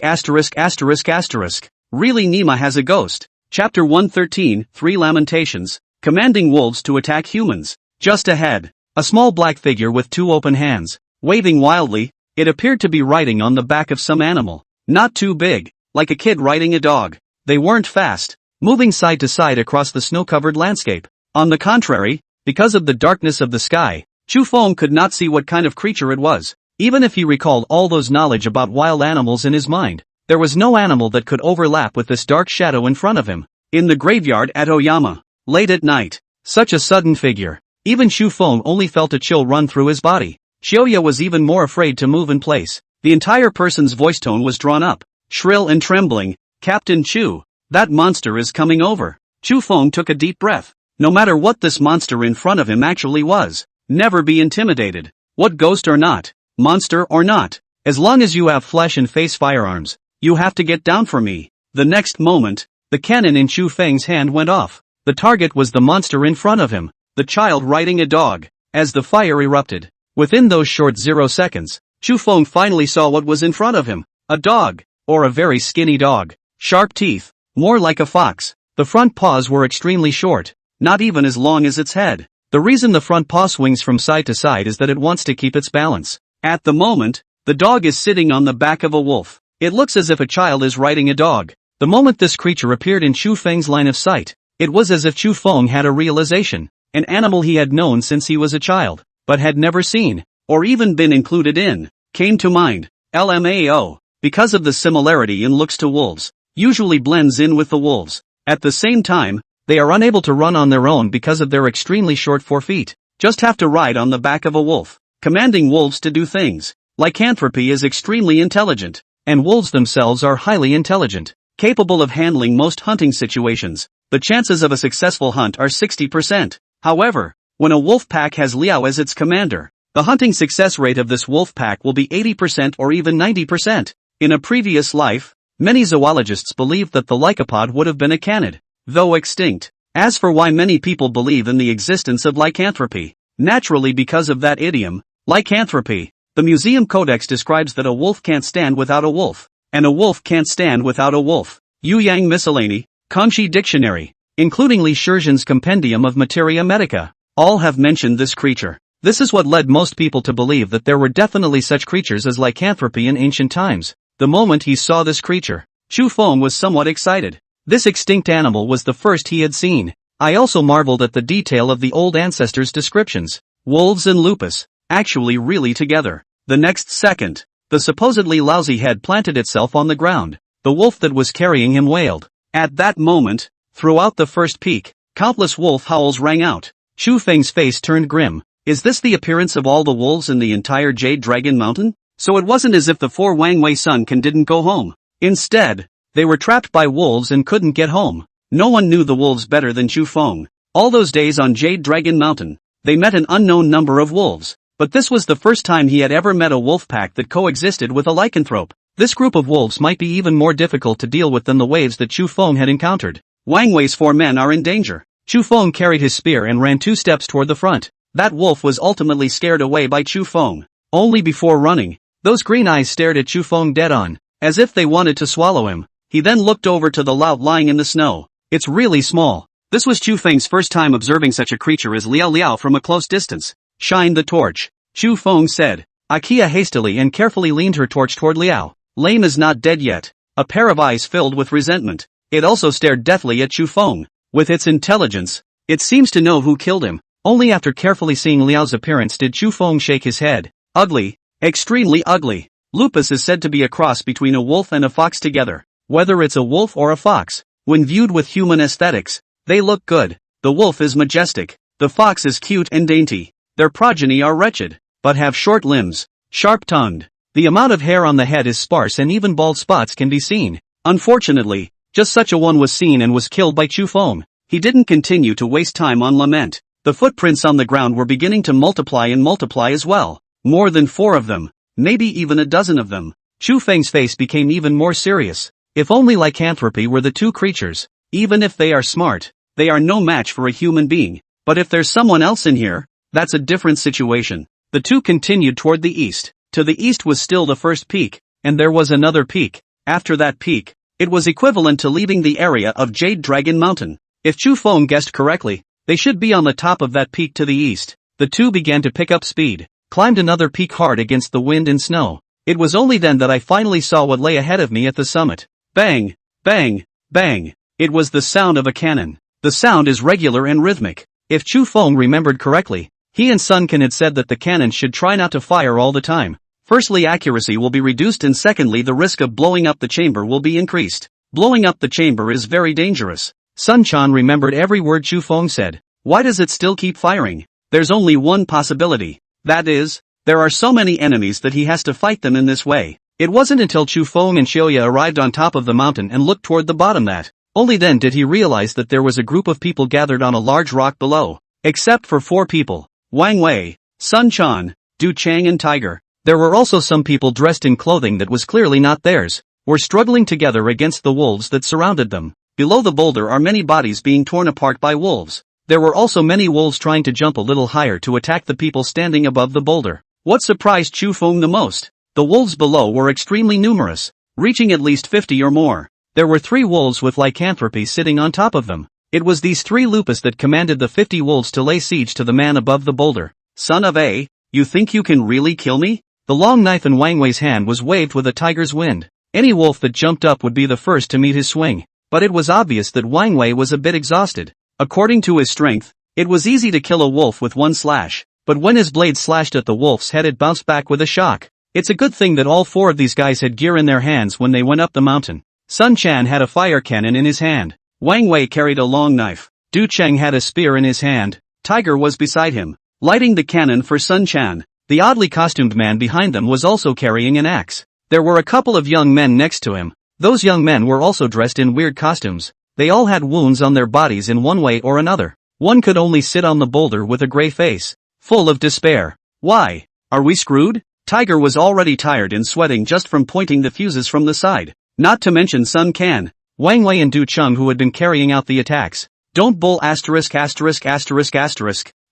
Really, Nima has a ghost. Chapter 113, 3 Lamentations, commanding wolves to attack humans. Just ahead, a small black figure with 2 open hands, waving wildly. It appeared to be riding on the back of some animal. Not too big, like a kid riding a dog. They weren't fast, moving side to side across the snow-covered landscape. On the contrary, because of the darkness of the sky, Chufeng could not see what kind of creature it was. Even if he recalled all those knowledge about wild animals in his mind, there was no animal that could overlap with this dark shadow in front of him. In the graveyard at Oyama, late at night, such a sudden figure. Even Chufeng only felt a chill run through his body. Xiaoya was even more afraid to move in place. The entire person's voice tone was drawn up, shrill and trembling. "Captain Chu, that monster is coming over." Chufeng took a deep breath. No matter what this monster in front of him actually was, never be intimidated. What ghost or not, monster or not, as long as you have flesh and face firearms, you have to get down for me. The next moment, the cannon in Chufeng's hand went off. The target was the monster in front of him, the child riding a dog. As the fire erupted, within those short 0 seconds, Chufeng finally saw what was in front of him. A dog, or a very skinny dog. Sharp teeth, more like a fox. The front paws were extremely short, not even as long as its head. The reason the front paw swings from side to side is that it wants to keep its balance. At the moment, the dog is sitting on the back of a wolf. It looks as if a child is riding a dog. The moment this creature appeared in Chufeng's line of sight, it was as if Chufeng had a realization. An animal he had known since he was a child, but had never seen, or even been included in, came to mind. LMAO, because of the similarity in looks to wolves, usually blends in with the wolves. At the same time, they are unable to run on their own because of their extremely short forefeet. Just have to ride on the back of a wolf, commanding wolves to do things. Lycanthropy is extremely intelligent, and wolves themselves are highly intelligent, capable of handling most hunting situations. The chances of a successful hunt are 60%. However, when a wolf pack has Liao as its commander, the hunting success rate of this wolf pack will be 80% or even 90%. In a previous life, many zoologists believed that the lycopod would have been a canid, though extinct. As for why many people believe in the existence of lycanthropy, naturally because of that idiom, lycanthropy. The Museum Codex describes that a wolf can't stand without a wolf, and a wolf can't stand without a wolf. Yu Yang Miscellany, Kangxi Dictionary, including Li Shizhen's Compendium of Materia Medica, all have mentioned this creature. This is what led most people to believe that there were definitely such creatures as lycanthropy in ancient times. The moment he saw this creature, Chufeng was somewhat excited. This extinct animal was the first he had seen. I also marveled at the detail of the old ancestors' descriptions. Wolves and lupus, actually really together. The next second, the supposedly lousy head planted itself on the ground. The wolf that was carrying him wailed. At that moment, throughout the first peak, countless wolf howls rang out. Chufeng's face turned grim. Is this the appearance of all the wolves in the entire Jade Dragon Mountain? So it wasn't as if the 4 Wangwei Sunken didn't go home. Instead, they were trapped by wolves and couldn't get home. No one knew the wolves better than Chufeng. All those days on Jade Dragon Mountain, they met an unknown number of wolves. But this was the first time he had ever met a wolf pack that coexisted with a lycanthrope. This group of wolves might be even more difficult to deal with than the waves that Chufeng had encountered. Wangwei's 4 men are in danger. Chufeng carried his spear and ran 2 steps toward the front. That wolf was ultimately scared away by Chufeng. Only before running, those green eyes stared at Chufeng dead on, as if they wanted to swallow him. He then looked over to the lout lying in the snow. It's really small. This was Chufeng's first time observing such a creature as Liao Liao from a close distance. Shine the torch, Chufeng said. Akia hastily and carefully leaned her torch toward Liao. Lame is not dead yet. A pair of eyes filled with resentment. It also stared deathly at Chufeng. With its intelligence, it seems to know who killed him. Only after carefully seeing Liao's appearance did Chufeng shake his head. Ugly. Extremely ugly. Lupus is said to be a cross between a wolf and a fox together. Whether it's a wolf or a fox, when viewed with human aesthetics, they look good. The wolf is majestic. The fox is cute and dainty. Their progeny are wretched, but have short limbs, sharp-tongued. The amount of hair on the head is sparse and even bald spots can be seen. Unfortunately, just such a one was seen and was killed by Chu Feng. He didn't continue to waste time on lament. The footprints on the ground were beginning to multiply as well. More than 4 of them, maybe even a dozen of them. Chu Feng's face became even more serious. If only lycanthropy were the 2 creatures. Even if they are smart, they are no match for a human being. But if there's someone else in here, that's a different situation. The 2 continued toward the east. To the east was still the first peak, and there was another peak. After that peak, it was equivalent to leaving the area of Jade Dragon Mountain. If Chu Feng guessed correctly, they should be on the top of that peak to the east. The 2 began to pick up speed, climbed another peak hard against the wind and snow. It was only then that I finally saw what lay ahead of me at the summit. Bang! Bang! Bang! It was the sound of a cannon. The sound is regular and rhythmic. If Chu Feng remembered correctly, he and Sun Can had said that the cannon should try not to fire all the time. Firstly, accuracy will be reduced, and secondly, the risk of blowing up the chamber will be increased. Blowing up the chamber is very dangerous. Sun Chan remembered every word Chu Feng said. Why does it still keep firing? There's only one possibility. That is, there are so many enemies that he has to fight them in this way. It wasn't until Chu Feng and Xiaoya arrived on top of the mountain and looked toward the bottom that, only then did he realize that there was a group of people gathered on a large rock below. Except for 4 people. Wang Wei, Sun Chan, Du Chang and Tiger. There were also some people dressed in clothing that was clearly not theirs, were struggling together against the wolves that surrounded them. Below the boulder are many bodies being torn apart by wolves. There were also many wolves trying to jump a little higher to attack the people standing above the boulder. What surprised Chu Feng the most? The wolves below were extremely numerous, reaching at least 50 or more. There were 3 wolves with lycanthropy sitting on top of them. It was these 3 lupus that commanded the 50 wolves to lay siege to the man above the boulder. Son of A, you think you can really kill me? The long knife in Wang Wei's hand was waved with a tiger's wind. Any wolf that jumped up would be the first to meet his swing. But it was obvious that Wang Wei was a bit exhausted. According to his strength, it was easy to kill a wolf with 1 slash. But when his blade slashed at the wolf's head, it bounced back with a shock. It's a good thing that all 4 of these guys had gear in their hands when they went up the mountain. Sun Chan had a fire cannon in his hand. Wang Wei carried a long knife. Du Cheng had a spear in his hand. Tiger was beside him, lighting the cannon for Sun Chan. The oddly costumed man behind them was also carrying an axe. There were a couple of young men next to him. Those young men were also dressed in weird costumes. They all had wounds on their bodies in one way or another. One could only sit on the boulder with a gray face, full of despair. Why? Are we screwed? Tiger was already tired and sweating just from pointing the fuses from the side. Not to mention Sun Can, Wang Wei and Du Cheng, who had been carrying out the attacks. Don't bull ********.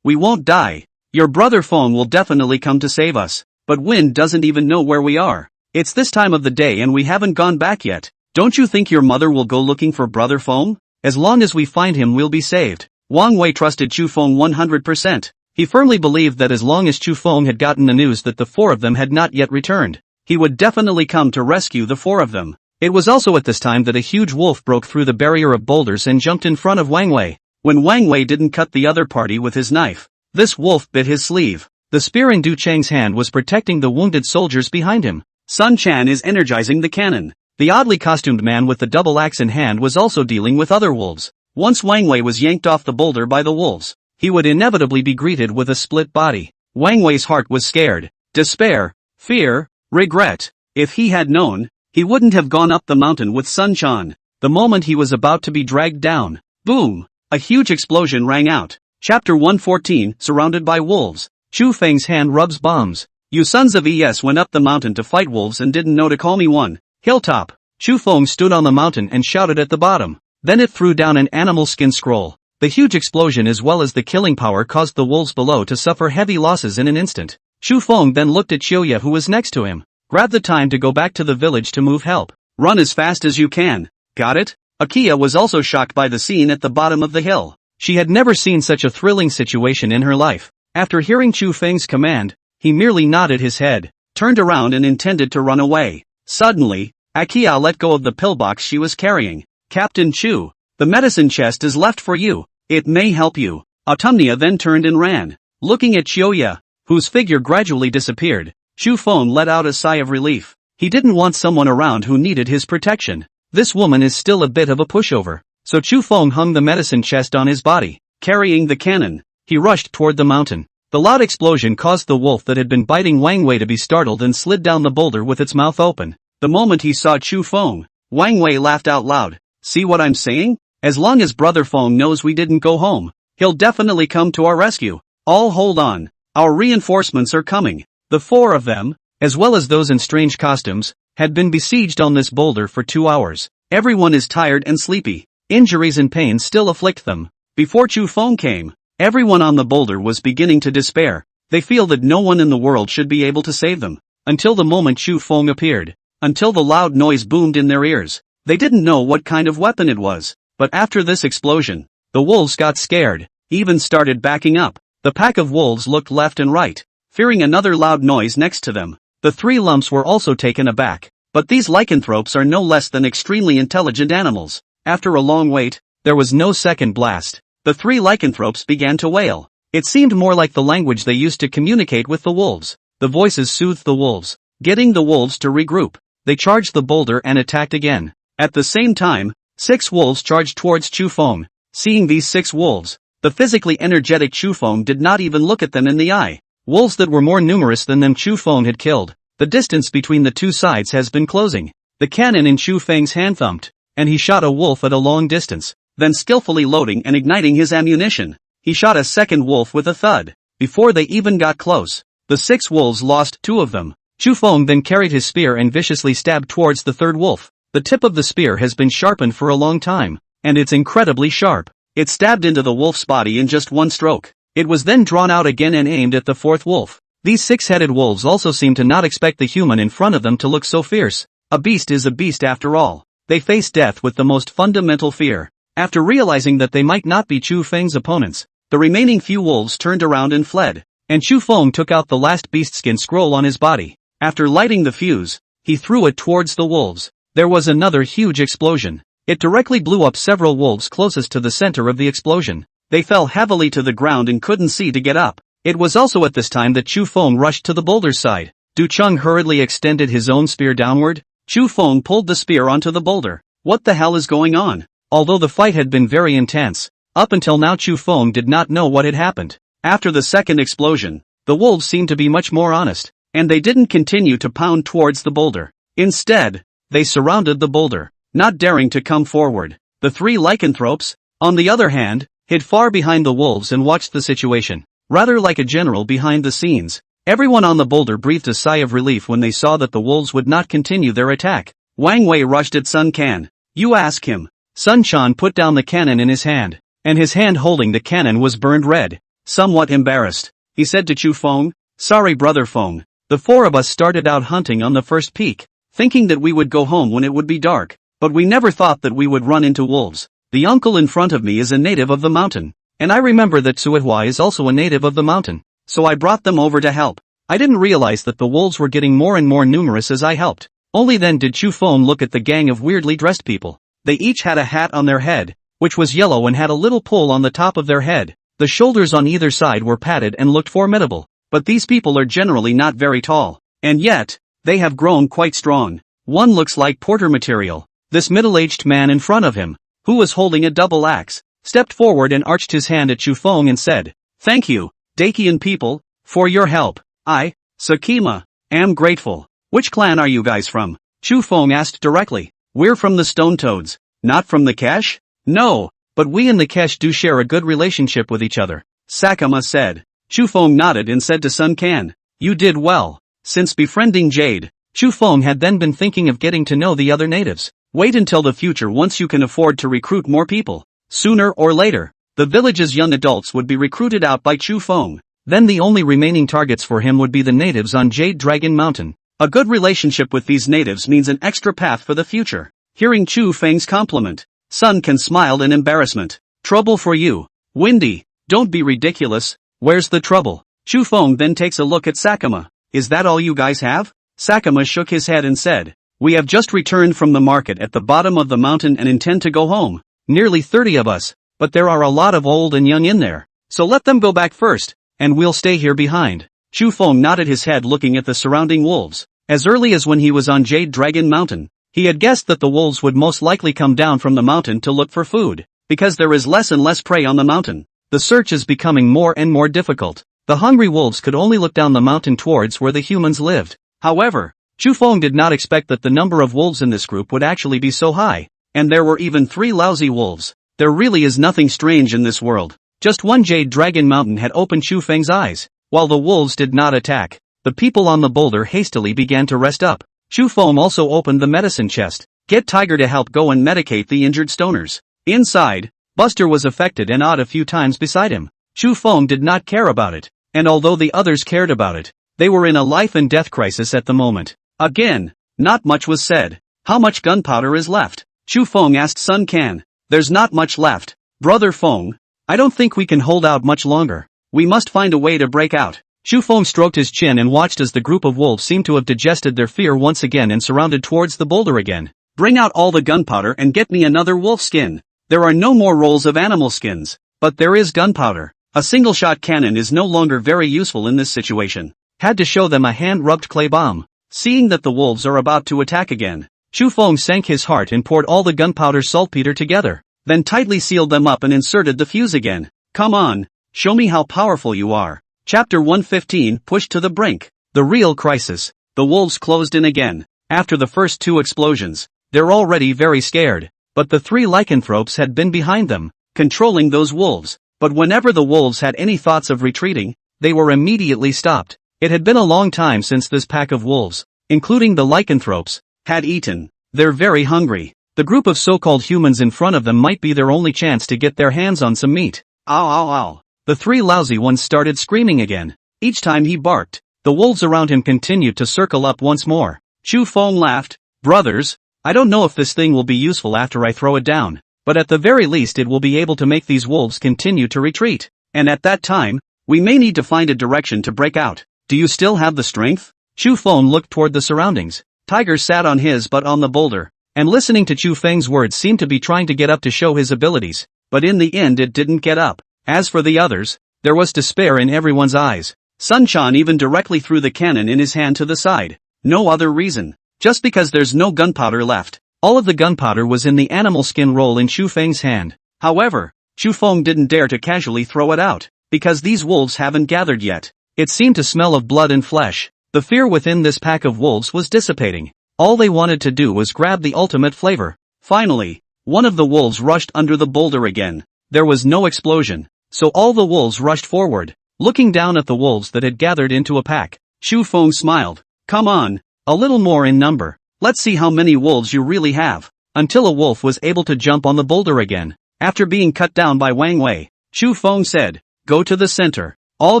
We won't die. Your brother Feng will definitely come to save us. But Win doesn't even know where we are. It's this time of the day and we haven't gone back yet. Don't you think your mother will go looking for brother Feng? As long as we find him, we'll be saved. Wang Wei trusted Chu Feng 100%. He firmly believed that as long as Chu Feng had gotten the news that the 4 of them had not yet returned, he would definitely come to rescue the 4 of them. It was also at this time that a huge wolf broke through the barrier of boulders and jumped in front of Wang Wei. When Wang Wei didn't cut the other party with his knife, this wolf bit his sleeve. The spear in Du Cheng's hand was protecting the wounded soldiers behind him. Sun Chan is energizing the cannon. The oddly costumed man with the double axe in hand was also dealing with other wolves. Once Wang Wei was yanked off the boulder by the wolves, he would inevitably be greeted with a split body. Wang Wei's heart was scared. Despair, fear, regret. If he had known, he wouldn't have gone up the mountain with Sun Chan. The moment he was about to be dragged down, boom! A huge explosion rang out. Chapter 114, surrounded by wolves. Chu Feng's hand rubs bombs. You sons of ES went up the mountain to fight wolves and didn't know to call me one. Hilltop. Chu Feng stood on the mountain and shouted at the bottom. Then it threw down an animal skin scroll. The huge explosion as well as the killing power caused the wolves below to suffer heavy losses in an instant. Chu Feng then looked at Xiaoya, who was next to him. Grab the time to go back to the village to move help. Run as fast as you can. Got it? Akia was also shocked by the scene at the bottom of the hill. She had never seen such a thrilling situation in her life. After hearing Chu Feng's command, he merely nodded his head, turned around and intended to run away. Suddenly, Akia let go of the pillbox she was carrying. Captain Chu, the medicine chest is left for you. It may help you. Autumnia then turned and ran. Looking at Xiaoya, whose figure gradually disappeared, Chu Feng let out a sigh of relief. He didn't want someone around who needed his protection. This woman is still a bit of a pushover. So Chu Feng hung the medicine chest on his body, carrying the cannon. He rushed toward the mountain. The loud explosion caused the wolf that had been biting Wang Wei to be startled and slid down the boulder with its mouth open. The moment he saw Chu Feng, Wang Wei laughed out loud. See what I'm saying? As long as Brother Feng knows we didn't go home, he'll definitely come to our rescue. All hold on. Our reinforcements are coming. The 4 of them, as well as those in strange costumes, had been besieged on this boulder for 2 hours. Everyone is tired and sleepy. Injuries and pain still afflict them. Before Chu Feng came, everyone on the boulder was beginning to despair. They feel that no one in the world should be able to save them. Until the moment Chu Feng appeared. Until the loud noise boomed in their ears. They didn't know what kind of weapon it was. But after this explosion, the wolves got scared, even started backing up. The pack of wolves looked left and right, fearing another loud noise next to them. The 3 lumps were also taken aback. But these lycanthropes are no less than extremely intelligent animals. After a long wait, there was no second blast. The 3 lycanthropes began to wail. It seemed more like the language they used to communicate with the wolves. The voices soothed the wolves, getting the wolves to regroup. They charged the boulder and attacked again. At the same time, 6 wolves charged towards Chu Feng. Seeing these 6 wolves, the physically energetic Chu Feng did not even look at them in the eye. Wolves that were more numerous than them Chu Feng had killed. The distance between the 2 sides has been closing. The cannon in Chu Feng's hand thumped, and he shot a wolf at a long distance, then skillfully loading and igniting his ammunition. He shot a second wolf with a thud. Before they even got close, the 6 wolves lost 2 of them. Chu Feng then carried his spear and viciously stabbed towards the 3rd wolf. The tip of the spear has been sharpened for a long time, and it's incredibly sharp. It stabbed into the wolf's body in just 1 stroke. It was then drawn out again and aimed at the 4th wolf. These 6-headed wolves also seem to not expect the human in front of them to look so fierce. A beast is a beast after all. They face death with the most fundamental fear. After realizing that they might not be Chu Feng's opponents, the remaining few wolves turned around and fled, and Chu Feng took out the last beastskin scroll on his body. After lighting the fuse, he threw it towards the wolves. There was another huge explosion. It directly blew up several wolves closest to the center of the explosion. They fell heavily to the ground and couldn't see to get up. It was also at this time that Chu Feng rushed to the boulder's side. Du Cheng hurriedly extended his own spear downward. Chu Feng pulled the spear onto the boulder. What the hell is going on? Although the fight had been very intense, up until now Chu Feng did not know what had happened. After the second explosion, the wolves seemed to be much more honest, and they didn't continue to pound towards the boulder. Instead, they surrounded the boulder, not daring to come forward. The 3 lycanthropes, on the other hand, hid far behind the wolves and watched the situation, rather like a general behind the scenes. Everyone on the boulder breathed a sigh of relief when they saw that the wolves would not continue their attack. Wang Wei rushed at Sun Can. You ask him. Sun Quan put down the cannon in his hand, and his hand holding the cannon was burned red. Somewhat embarrassed, he said to Chu Feng, Sorry Brother Feng. The 4 of us started out hunting on the first peak, thinking that we would go home when it would be dark, but we never thought that we would run into wolves. The uncle in front of me is a native of the mountain, and I remember that Suihua is also a native of the mountain, so I brought them over to help. I didn't realize that the wolves were getting more and more numerous as I helped. Only then did Chu Feng look at the gang of weirdly dressed people. They each had a hat on their head, which was yellow and had a little pole on the top of their head. The shoulders on either side were padded and looked formidable, but these people are generally not very tall, and yet, they have grown quite strong. One looks like porter material. This middle-aged man in front of him, who was holding a double axe, stepped forward and arched his hand at Chu Feng and said, Thank you, Dakian people, for your help. I, Sakima, am grateful. Which clan are you guys from? Chu Feng asked directly. We're from the Stone Toads. Not from the Kesh? No, but we and the Kesh do share a good relationship with each other, Sakima said. Chu Feng nodded and said to Sun Can, You did well. Since befriending Jade, Chu Feng had then been thinking of getting to know the other natives. Wait until the future once you can afford to recruit more people. Sooner or later, the village's young adults would be recruited out by Chu Feng. Then the only remaining targets for him would be the natives on Jade Dragon Mountain. A good relationship with these natives means an extra path for the future. Hearing Chu Feng's compliment, Sun Can smiled in embarrassment. Trouble for you. Windy, don't be ridiculous. Where's the trouble? Chu Feng then takes a look at Sakima. Is that all you guys have? Sakima shook his head and said, We have just returned from the market at the bottom of the mountain and intend to go home. Nearly 30 of us, but there are a lot of old and young in there. So let them go back first, and we'll stay here behind. Chu Feng nodded his head looking at the surrounding wolves. As early as when he was on Jade Dragon Mountain, he had guessed that the wolves would most likely come down from the mountain to look for food, because there is less and less prey on the mountain. The search is becoming more and more difficult. The hungry wolves could only look down the mountain towards where the humans lived. However, Chu Feng did not expect that the number of wolves in this group would actually be so high. And there were even 3 lousy wolves. There really is nothing strange in this world. Just one Jade Dragon Mountain had opened Chu Feng's eyes. While the wolves did not attack, the people on the boulder hastily began to rest up. Chu Feng also opened the medicine chest. Get Tiger to help go and medicate the injured stoners. Inside, Buster was affected and awed a few times beside him. Chu Feng did not care about it. And although the others cared about it, they were in a life and death crisis at the moment. Again, not much was said. How much gunpowder is left? Chu Feng asked Sun Can. There's not much left. Brother Feng, I don't think we can hold out much longer. We must find a way to break out. Chu Feng stroked his chin and watched as the group of wolves seemed to have digested their fear once again and surrounded towards the boulder again. Bring out all the gunpowder and get me another wolf skin. There are no more rolls of animal skins, but there is gunpowder. A single-shot cannon is no longer very useful in this situation. Had to show them a hand-rubbed clay bomb. Seeing that the wolves are about to attack again, Chu Feng sank his heart and poured all the gunpowder saltpeter together, then tightly sealed them up and inserted the fuse again. Come on, show me how powerful you are. Chapter 115 Pushed to the brink. The real crisis. The wolves closed in again. After the first 2 explosions, they're already very scared. But the 3 lycanthropes had been behind them, controlling those wolves. But whenever the wolves had any thoughts of retreating, they were immediately stopped. It had been a long time since this pack of wolves, including the lycanthropes, had eaten. They're very hungry. The group of so-called humans in front of them might be their only chance to get their hands on some meat. Ow ow ow. The 3 lousy ones started screaming again. Each time he barked, the wolves around him continued to circle up once more. Chu Feng laughed. Brothers, I don't know if this thing will be useful after I throw it down, but at the very least it will be able to make these wolves continue to retreat. And at that time, we may need to find a direction to break out. Do you still have the strength? Chu Feng looked toward the surroundings. Tiger sat on his butt on the boulder, and listening to Chu Feng's words seemed to be trying to get up to show his abilities, but in the end it didn't get up. As for the others, there was despair in everyone's eyes. Sun Quan even directly threw the cannon in his hand to the side. No other reason. Just because there's no gunpowder left. All of the gunpowder was in the animal skin roll in Chu Feng's hand. However, Chu Feng didn't dare to casually throw it out, because these wolves haven't gathered yet. It seemed to smell of blood and flesh. The fear within this pack of wolves was dissipating. All they wanted to do was grab the ultimate flavor. Finally, one of the wolves rushed under the boulder again. There was no explosion, so all the wolves rushed forward. Looking down at the wolves that had gathered into a pack, Chu Feng smiled. Come on, a little more in number. Let's see how many wolves you really have. Until a wolf was able to jump on the boulder again. After being cut down by Wang Wei, Chu Feng said, go to the center. All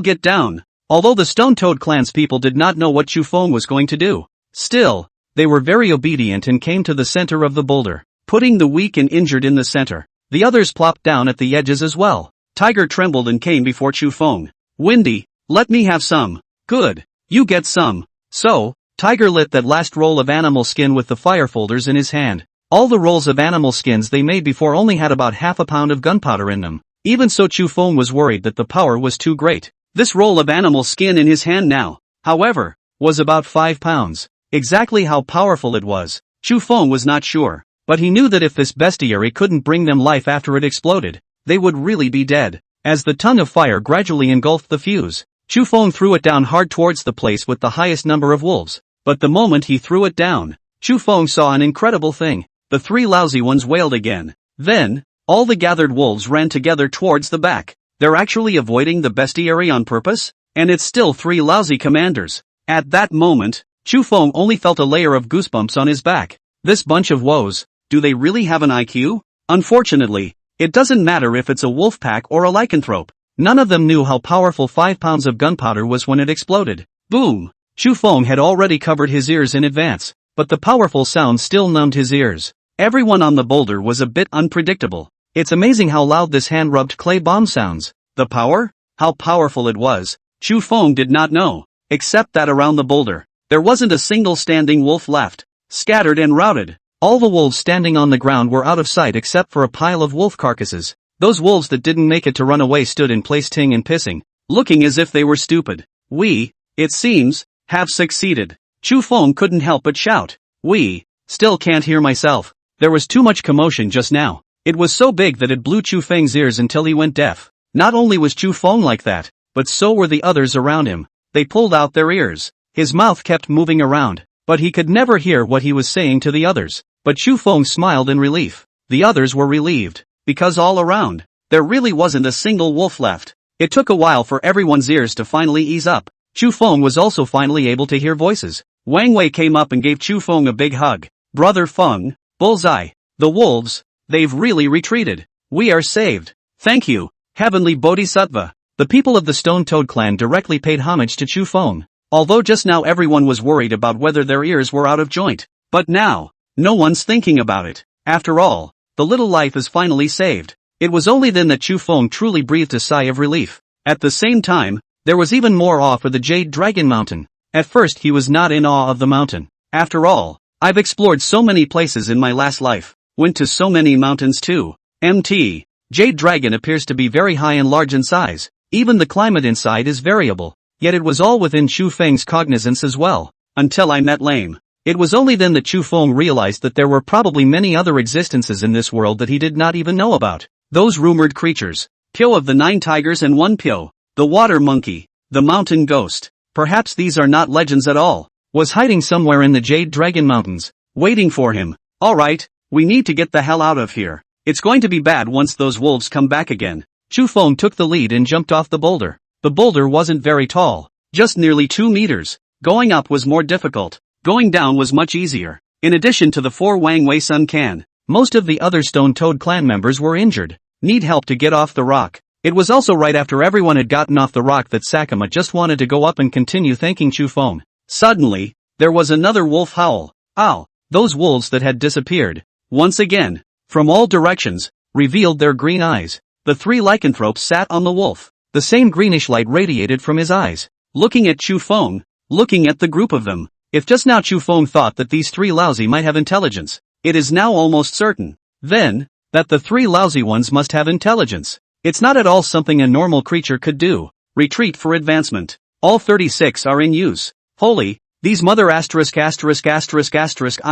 get down. Although the Stone-Toed Clan's people did not know what Chu Feng was going to do, still, they were very obedient and came to the center of the boulder, putting the weak and injured in the center. The others plopped down at the edges as well. Tiger trembled and came before Chu Feng. Windy, let me have some. Good, you get some. So, Tiger lit that last roll of animal skin with the fire folders in his hand. All the rolls of animal skins they made before only had about half a pound of gunpowder in them. Even so, Chu Feng was worried that the power was too great. This roll of animal skin in his hand now, however, was about 5 pounds. Exactly how powerful it was, Chu Feng was not sure, but he knew that if this bestiary couldn't bring them life after it exploded, they would really be dead. As the tongue of fire gradually engulfed the fuse, Chu Feng threw it down hard towards the place with the highest number of wolves. But the moment he threw it down, Chu Feng saw an incredible thing. The 3 lousy ones wailed again. Then, all the gathered wolves ran together towards the back. They're actually avoiding the bestiary on purpose? And it's still 3 lousy commanders. At that moment, Chu Feng only felt a layer of goosebumps on his back. This bunch of woes, do they really have an IQ? Unfortunately, it doesn't matter if it's a wolf pack or a lycanthrope. None of them knew how powerful 5 pounds of gunpowder was when it exploded. Boom! Chu Feng had already covered his ears in advance, but the powerful sound still numbed his ears. Everyone on the boulder was a bit unpredictable. It's amazing how loud this hand-rubbed clay bomb sounds. The power? How powerful it was, Chu Feng did not know. Except that around the boulder, there wasn't a single standing wolf left. Scattered and routed. All the wolves standing on the ground were out of sight except for a pile of wolf carcasses. Those wolves that didn't make it to run away stood in place ting and pissing, looking as if they were stupid. We, it seems, have succeeded. Chu Feng couldn't help but shout. We, still can't hear myself. There was too much commotion just now. It was so big that it blew Chu Feng's ears until he went deaf. Not only was Chu Feng like that, but so were the others around him. They pulled out their ears. His mouth kept moving around, but he could never hear what he was saying to the others. But Chu Feng smiled in relief. The others were relieved, because all around, there really wasn't a single wolf left. It took a while for everyone's ears to finally ease up. Chu Feng was also finally able to hear voices. Wang Wei came up and gave Chu Feng a big hug. Brother Feng, bullseye. The wolves, they've really retreated. We are saved. Thank you, Heavenly Bodhisattva. The people of the Stone Toad clan directly paid homage to Chu Feng. Although just now everyone was worried about whether their ears were out of joint. But now, no one's thinking about it. After all, the little life is finally saved. It was only then that Chu Feng truly breathed a sigh of relief. At the same time, there was even more awe for the Jade Dragon Mountain. At first he was not in awe of the mountain. After all, I've explored so many places in my last life. Went to so many mountains too. MT. Jade Dragon appears to be very high and large in size. Even the climate inside is variable. Yet it was all within Chu Feng's cognizance as well. Until I met Lame. It was only then that Chu Feng realized that there were probably many other existences in this world that he did not even know about. Those rumored creatures. Pyo of the 9 tigers and 1 Pyo. The water monkey. The mountain ghost. Perhaps these are not legends at all. Was hiding somewhere in the Jade Dragon Mountains. Waiting for him. Alright, we need to get the hell out of here. It's going to be bad once those wolves come back again. Chu Feng took the lead and jumped off the boulder. The boulder wasn't very tall. Just nearly 2 meters. Going up was more difficult. Going down was much easier. In addition to the 4 Wang Wei Sun Can, most of the other Stone Toad clan members were injured. Need help to get off the rock. It was also right after everyone had gotten off the rock that Sakuma just wanted to go up and continue thanking Chu Feng. Suddenly, there was another wolf howl. Ow! Those wolves that had disappeared, once again, from all directions, revealed their green eyes. The 3 lycanthropes sat on the wolf. The same greenish light radiated from his eyes. Looking at Chu Feng, looking at the group of them. If just now Chu Feng thought that these 3 lousy might have intelligence, it is now almost certain, then, that the 3 lousy ones must have intelligence. It's not at all something a normal creature could do. Retreat for advancement. All 36 are in use. Holy, these mother ********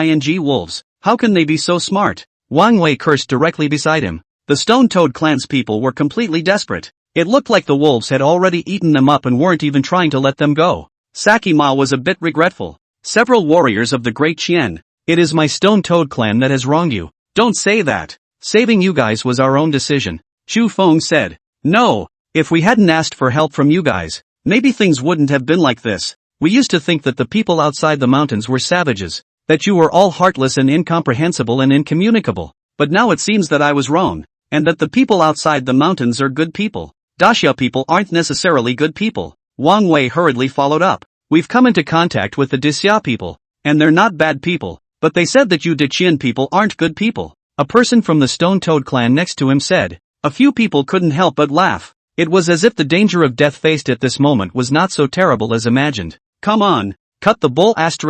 ing wolves, how can they be so smart? Wang Wei cursed directly beside him. The Stone Toad clan's people were completely desperate. It looked like the wolves had already eaten them up and weren't even trying to let them go. Sakima was a bit regretful. Several warriors of the Great Qian. It is my Stone Toad clan that has wronged you. Don't say that. Saving you guys was our own decision. Chu Feng said. No, if we hadn't asked for help from you guys, maybe things wouldn't have been like this. We used to think that the people outside the mountains were savages. That you were all heartless and incomprehensible and incommunicable. But now it seems that I was wrong. And that the people outside the mountains are good people. Daxia people aren't necessarily good people. Wang Wei hurriedly followed up. We've come into contact with the Daxia people. And they're not bad people. But they said that you Daqian people aren't good people. A person from the Stone Toad clan next to him said. A few people couldn't help but laugh. It was as if the danger of death faced at this moment was not so terrible as imagined. Come on. Cut the bull *********.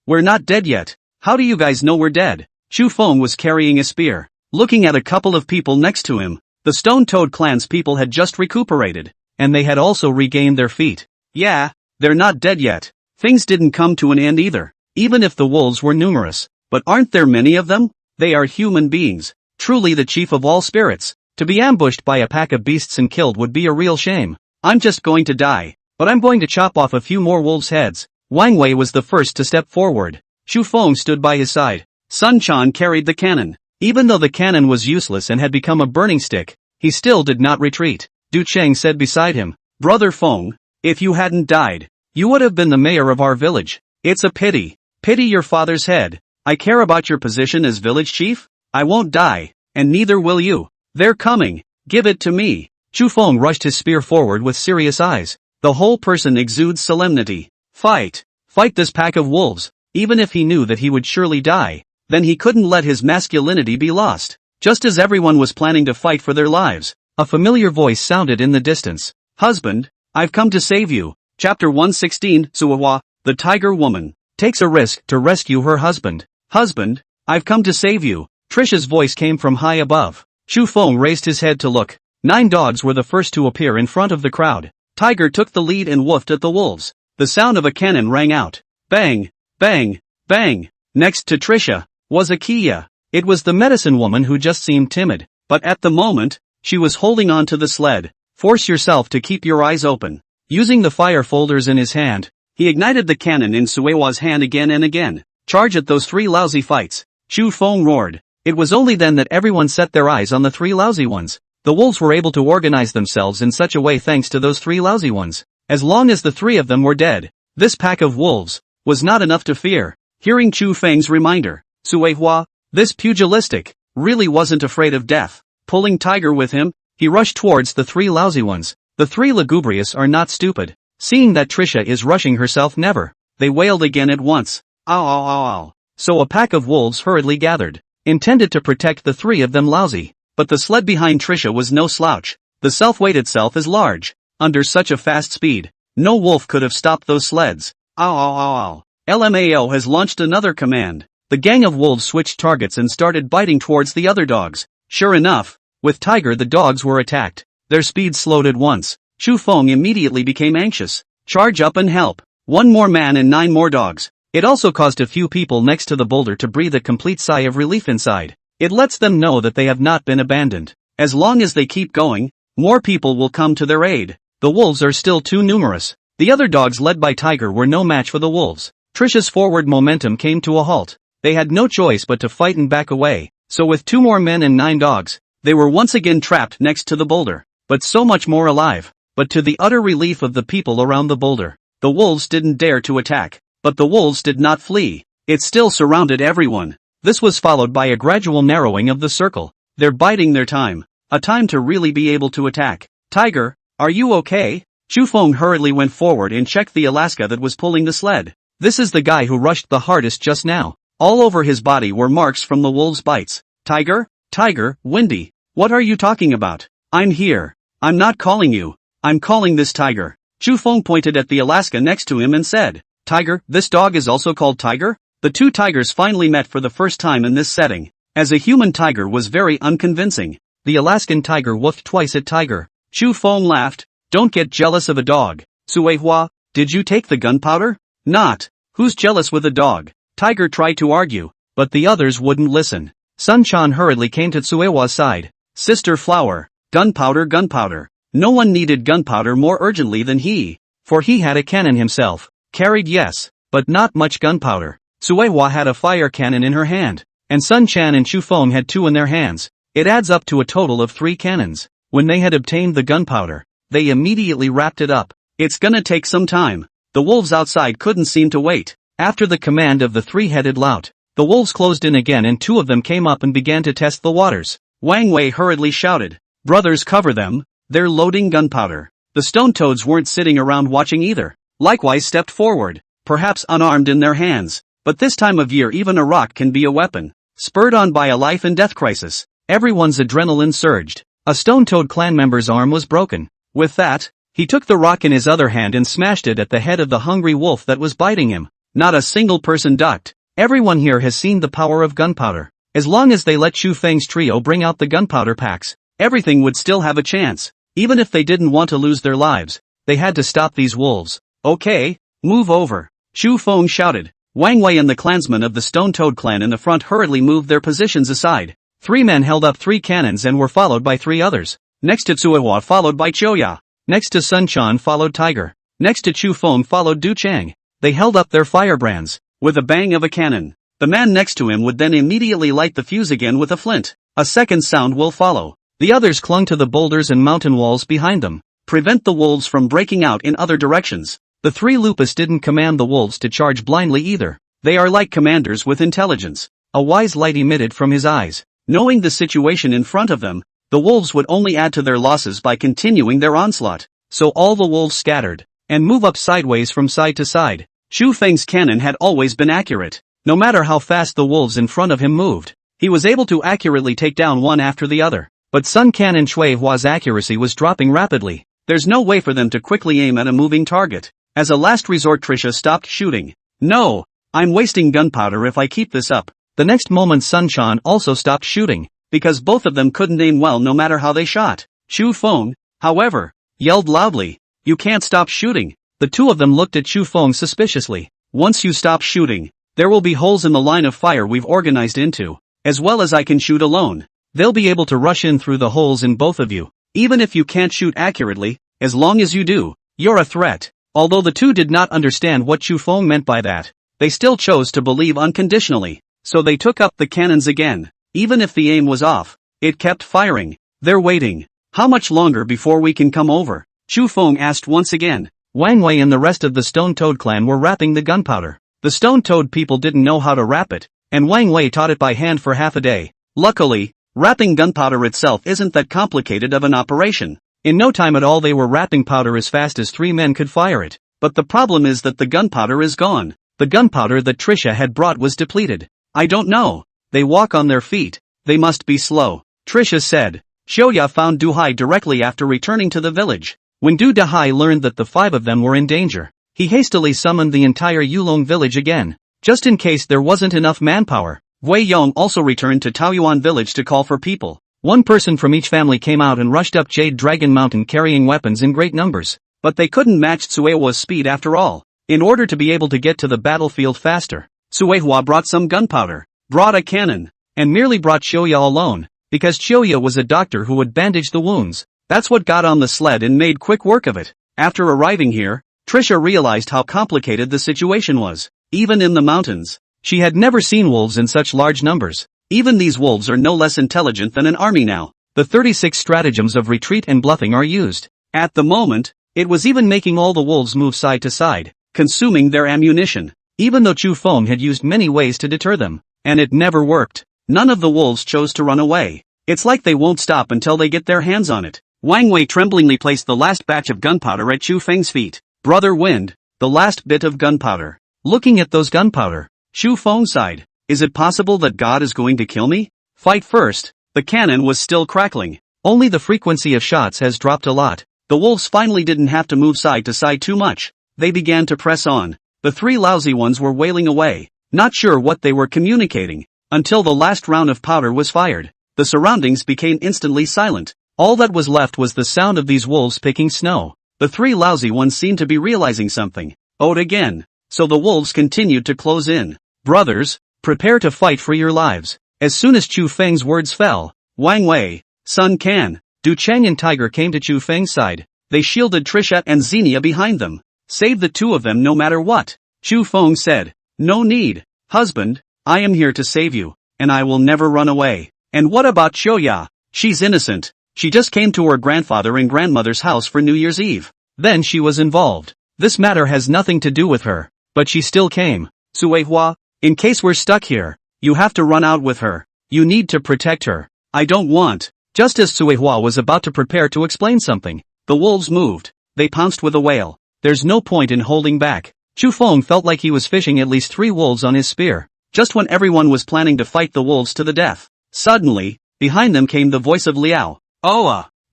We're not dead yet. How do you guys know we're dead? Chu Feng was carrying a spear. Looking at a couple of people next to him. The Stone Toad clan's people had just recuperated. And they had also regained their feet. Yeah, they're not dead yet. Things didn't come to an end either. Even if the wolves were numerous. But aren't there many of them? They are human beings. Truly the chief of all spirits. To be ambushed by a pack of beasts and killed would be a real shame. I'm just going to die. But I'm going to chop off a few more wolves' heads. Wang Wei was the first to step forward. Chu Feng stood by his side. Sun Quan carried the cannon. Even though the cannon was useless and had become a burning stick, he still did not retreat. Du Cheng said beside him, Brother Feng, if you hadn't died, you would have been the mayor of our village. It's a pity. Pity your father's head. I care about your position as village chief. I won't die, and neither will you. They're coming. Give it to me. Chu Feng rushed his spear forward with serious eyes. The whole person exudes solemnity. Fight. Fight this pack of wolves. Even if he knew that he would surely die, then he couldn't let his masculinity be lost. Just as everyone was planning to fight for their lives, a familiar voice sounded in the distance. Husband, I've come to save you. Chapter 116, Suahua, the Tiger Woman, takes a risk to rescue her husband. Husband, I've come to save you. Trisha's voice came from high above. Chu Feng raised his head to look. 9 dogs were the first to appear in front of the crowd. Tiger took the lead and woofed at the wolves. The sound of a cannon rang out. Bang, bang, bang. Next to Trisha was Akia. It was the medicine woman who just seemed timid, but at the moment, She was holding on to the sled. Force yourself to keep your eyes open. Using the fire folders in his hand, he ignited the cannon in Suewa's hand again and again. Charge at those three lousy fights. Chu Feng roared. It was only then that everyone set their eyes on the three lousy ones. The wolves were able to organize themselves in such a way thanks to those three lousy ones. As long as the three of them were dead, this pack of wolves was not enough to fear. Hearing Chu Feng's reminder, Suehua, this pugilistic, really wasn't afraid of death. Pulling Tiger with him, he rushed towards the three lousy ones. The three lugubrious are not stupid. Seeing that Trisha is rushing herself never, they wailed again at once. Ow ow ow ow. So a pack of wolves hurriedly gathered, intended to protect the three of them lousy. But the sled behind Trisha was no slouch. The self-weight itself is large. Under such a fast speed, no wolf could have stopped those sleds. Ow ow ow ow. LMAO has launched another command. The gang of wolves switched targets and started biting towards the other dogs. Sure enough, with Tiger the dogs were attacked. Their speed slowed at once. Chu Feng immediately became anxious. Charge up and help. One more man and 9 more dogs. It also caused a few people next to the boulder to breathe a complete sigh of relief inside. It lets them know that they have not been abandoned. As long as they keep going, more people will come to their aid. The wolves are still too numerous. The other dogs led by Tiger were no match for the wolves. Trisha's forward momentum came to a halt. They had no choice but to fight and back away. So with 2 more men and 9 dogs, they were once again trapped next to the boulder, but so much more alive. But to the utter relief of the people around the boulder, the wolves didn't dare to attack. But the wolves did not flee. It still surrounded everyone. This was followed by a gradual narrowing of the circle. They're biding their time. A time to really be able to attack. Tiger, are you okay? Chu Feng hurriedly went forward and checked the Alaska that was pulling the sled. This is the guy who rushed the hardest just now. All over his body were marks from the wolves' bites. Tiger? Tiger, Windy, what are you talking about? I'm here. I'm not calling you. I'm calling this Tiger. Chu Feng pointed at the Alaska next to him and said, Tiger, this dog is also called Tiger? The two tigers finally met for the first time in this setting. As a human tiger was very unconvincing. The Alaskan tiger woofed twice at Tiger. Chu Feng laughed. Don't get jealous of a dog. Suehua, did you take the gunpowder? Not. Who's jealous with a dog? Tiger tried to argue, but the others wouldn't listen. Sun Chan hurriedly came to Suewa's side. Sister Flower, gunpowder. No one needed gunpowder more urgently than he, for he had a cannon himself. Carried yes, but not much gunpowder. Suewa had a fire cannon in her hand, and Sun Chan and Chu Feng had 2 in their hands. It adds up to a total of 3 cannons. When they had obtained the gunpowder, they immediately wrapped it up. It's gonna take some time. The wolves outside couldn't seem to wait. After the command of the 3-headed lout, the wolves closed in again and 2 of them came up and began to test the waters. Wang Wei hurriedly shouted, brothers, cover them, they're loading gunpowder. The stone toads weren't sitting around watching either. Likewise stepped forward, perhaps unarmed in their hands. But this time of year even a rock can be a weapon. Spurred on by a life and death crisis, everyone's adrenaline surged. A stone toad clan member's arm was broken. With that, he took the rock in his other hand and smashed it at the head of the hungry wolf that was biting him. Not a single person ducked. Everyone here has seen the power of gunpowder. As long as they let Chu Feng's trio bring out the gunpowder packs, everything would still have a chance. Even if they didn't want to lose their lives, they had to stop these wolves. Okay, move over. Chu Feng shouted. Wang Wei and the clansmen of the Stone Toad clan in the front hurriedly moved their positions aside. 3 men held up 3 cannons and were followed by 3 others. Next to Tsuehua followed by Choya. Next to Sun Chan followed Tiger. Next to Chu Feng followed Du Chang. They held up their firebrands. With a bang of a cannon, the man next to him would then immediately light the fuse again with a flint. A second sound will follow. The others clung to the boulders and mountain walls behind them. Prevent the wolves from breaking out in other directions. The 3 lupus didn't command the wolves to charge blindly either. They are like commanders with intelligence. A wise light emitted from his eyes. Knowing the situation in front of them, the wolves would only add to their losses by continuing their onslaught. So all the wolves scattered, and move up sideways from side to side. Chu Feng's cannon had always been accurate. No matter how fast the wolves in front of him moved, he was able to accurately take down one after the other. But Sun Cannon Shui Hua's accuracy was dropping rapidly. There's no way for them to quickly aim at a moving target. As a last resort, Trisha stopped shooting. No, I'm wasting gunpowder if I keep this up. The next moment Sun Chan also stopped shooting, because both of them couldn't aim well no matter how they shot. Chu Feng, however, yelled loudly, "You can't stop shooting." The 2 of them looked at Chu Feng suspiciously. "Once you stop shooting, there will be holes in the line of fire we've organized into, as well as I can shoot alone." They'll be able to rush in through the holes in both of you. Even if you can't shoot accurately, as long as you do, you're a threat. Although the two did not understand what Chu Feng meant by that, they still chose to believe unconditionally. So they took up the cannons again. Even if the aim was off, it kept firing. They're waiting. How much longer before we can come over? Chu Feng asked once again. Wang Wei and the rest of the Stone Toad clan were wrapping the gunpowder. The Stone Toad people didn't know how to wrap it, and Wang Wei taught it by hand for half a day. Luckily, wrapping gunpowder itself isn't that complicated of an operation. In no time at all they were wrapping powder as fast as 3 men could fire it. But the problem is that the gunpowder is gone. The gunpowder that Trisha had brought was depleted. I don't know. They walk on their feet. They must be slow. Trisha said. Xiaoya found Du Hai directly after returning to the village. When Du Dahai learned that the 5 of them were in danger, he hastily summoned the entire Yulong village again, just in case there wasn't enough manpower. Wei Yong also returned to Taoyuan village to call for people. 1 person from each family came out and rushed up Jade Dragon Mountain carrying weapons in great numbers. But they couldn't match Tsuehua's speed after all. In order to be able to get to the battlefield faster, Tsuehua brought some gunpowder, brought a cannon, and merely brought Xiaoya alone, because Xiaoya was a doctor who would bandage the wounds. That's what got on the sled and made quick work of it. After arriving here, Trisha realized how complicated the situation was. Even in the mountains, she had never seen wolves in such large numbers. Even these wolves are no less intelligent than an army now. The 36 stratagems of retreat and bluffing are used. At the moment, it was even making all the wolves move side to side, consuming their ammunition. Even though Chu Feng had used many ways to deter them, and it never worked, none of the wolves chose to run away. It's like they won't stop until they get their hands on it. Wang Wei tremblingly placed the last batch of gunpowder at Chu Feng's feet. Brother Wind, the last bit of gunpowder. Looking at those gunpowder, Chu Feng sighed. Is it possible that God is going to kill me? Fight first. The cannon was still crackling. Only the frequency of shots has dropped a lot. The wolves finally didn't have to move side to side too much. They began to press on. The 3 lousy ones were wailing away, not sure what they were communicating, until the last round of powder was fired. The surroundings became instantly silent. All that was left was the sound of these wolves picking snow. The 3 lousy ones seemed to be realizing something. Owed again. So the wolves continued to close in. Brothers, prepare to fight for your lives. As soon as Chu Feng's words fell, Wang Wei, Sun Can, Du Chang and Tiger came to Chu Feng's side. They shielded Trisha and Xenia behind them. Save the 2 of them no matter what. Chu Feng said. No need, husband, I am here to save you, and I will never run away. And what about Xiaoya? She's innocent. She just came to her grandfather and grandmother's house for New Year's Eve. Then she was involved. This matter has nothing to do with her, but she still came. Tsuehua, in case we're stuck here, you have to run out with her. You need to protect her. I don't want. Just as Tsuehua was about to prepare to explain something, the wolves moved. They pounced with a wail. There's no point in holding back. Chu Feng felt like he was fishing at least 3 wolves on his spear, just when everyone was planning to fight the wolves to the death. Suddenly, behind them came the voice of Liao.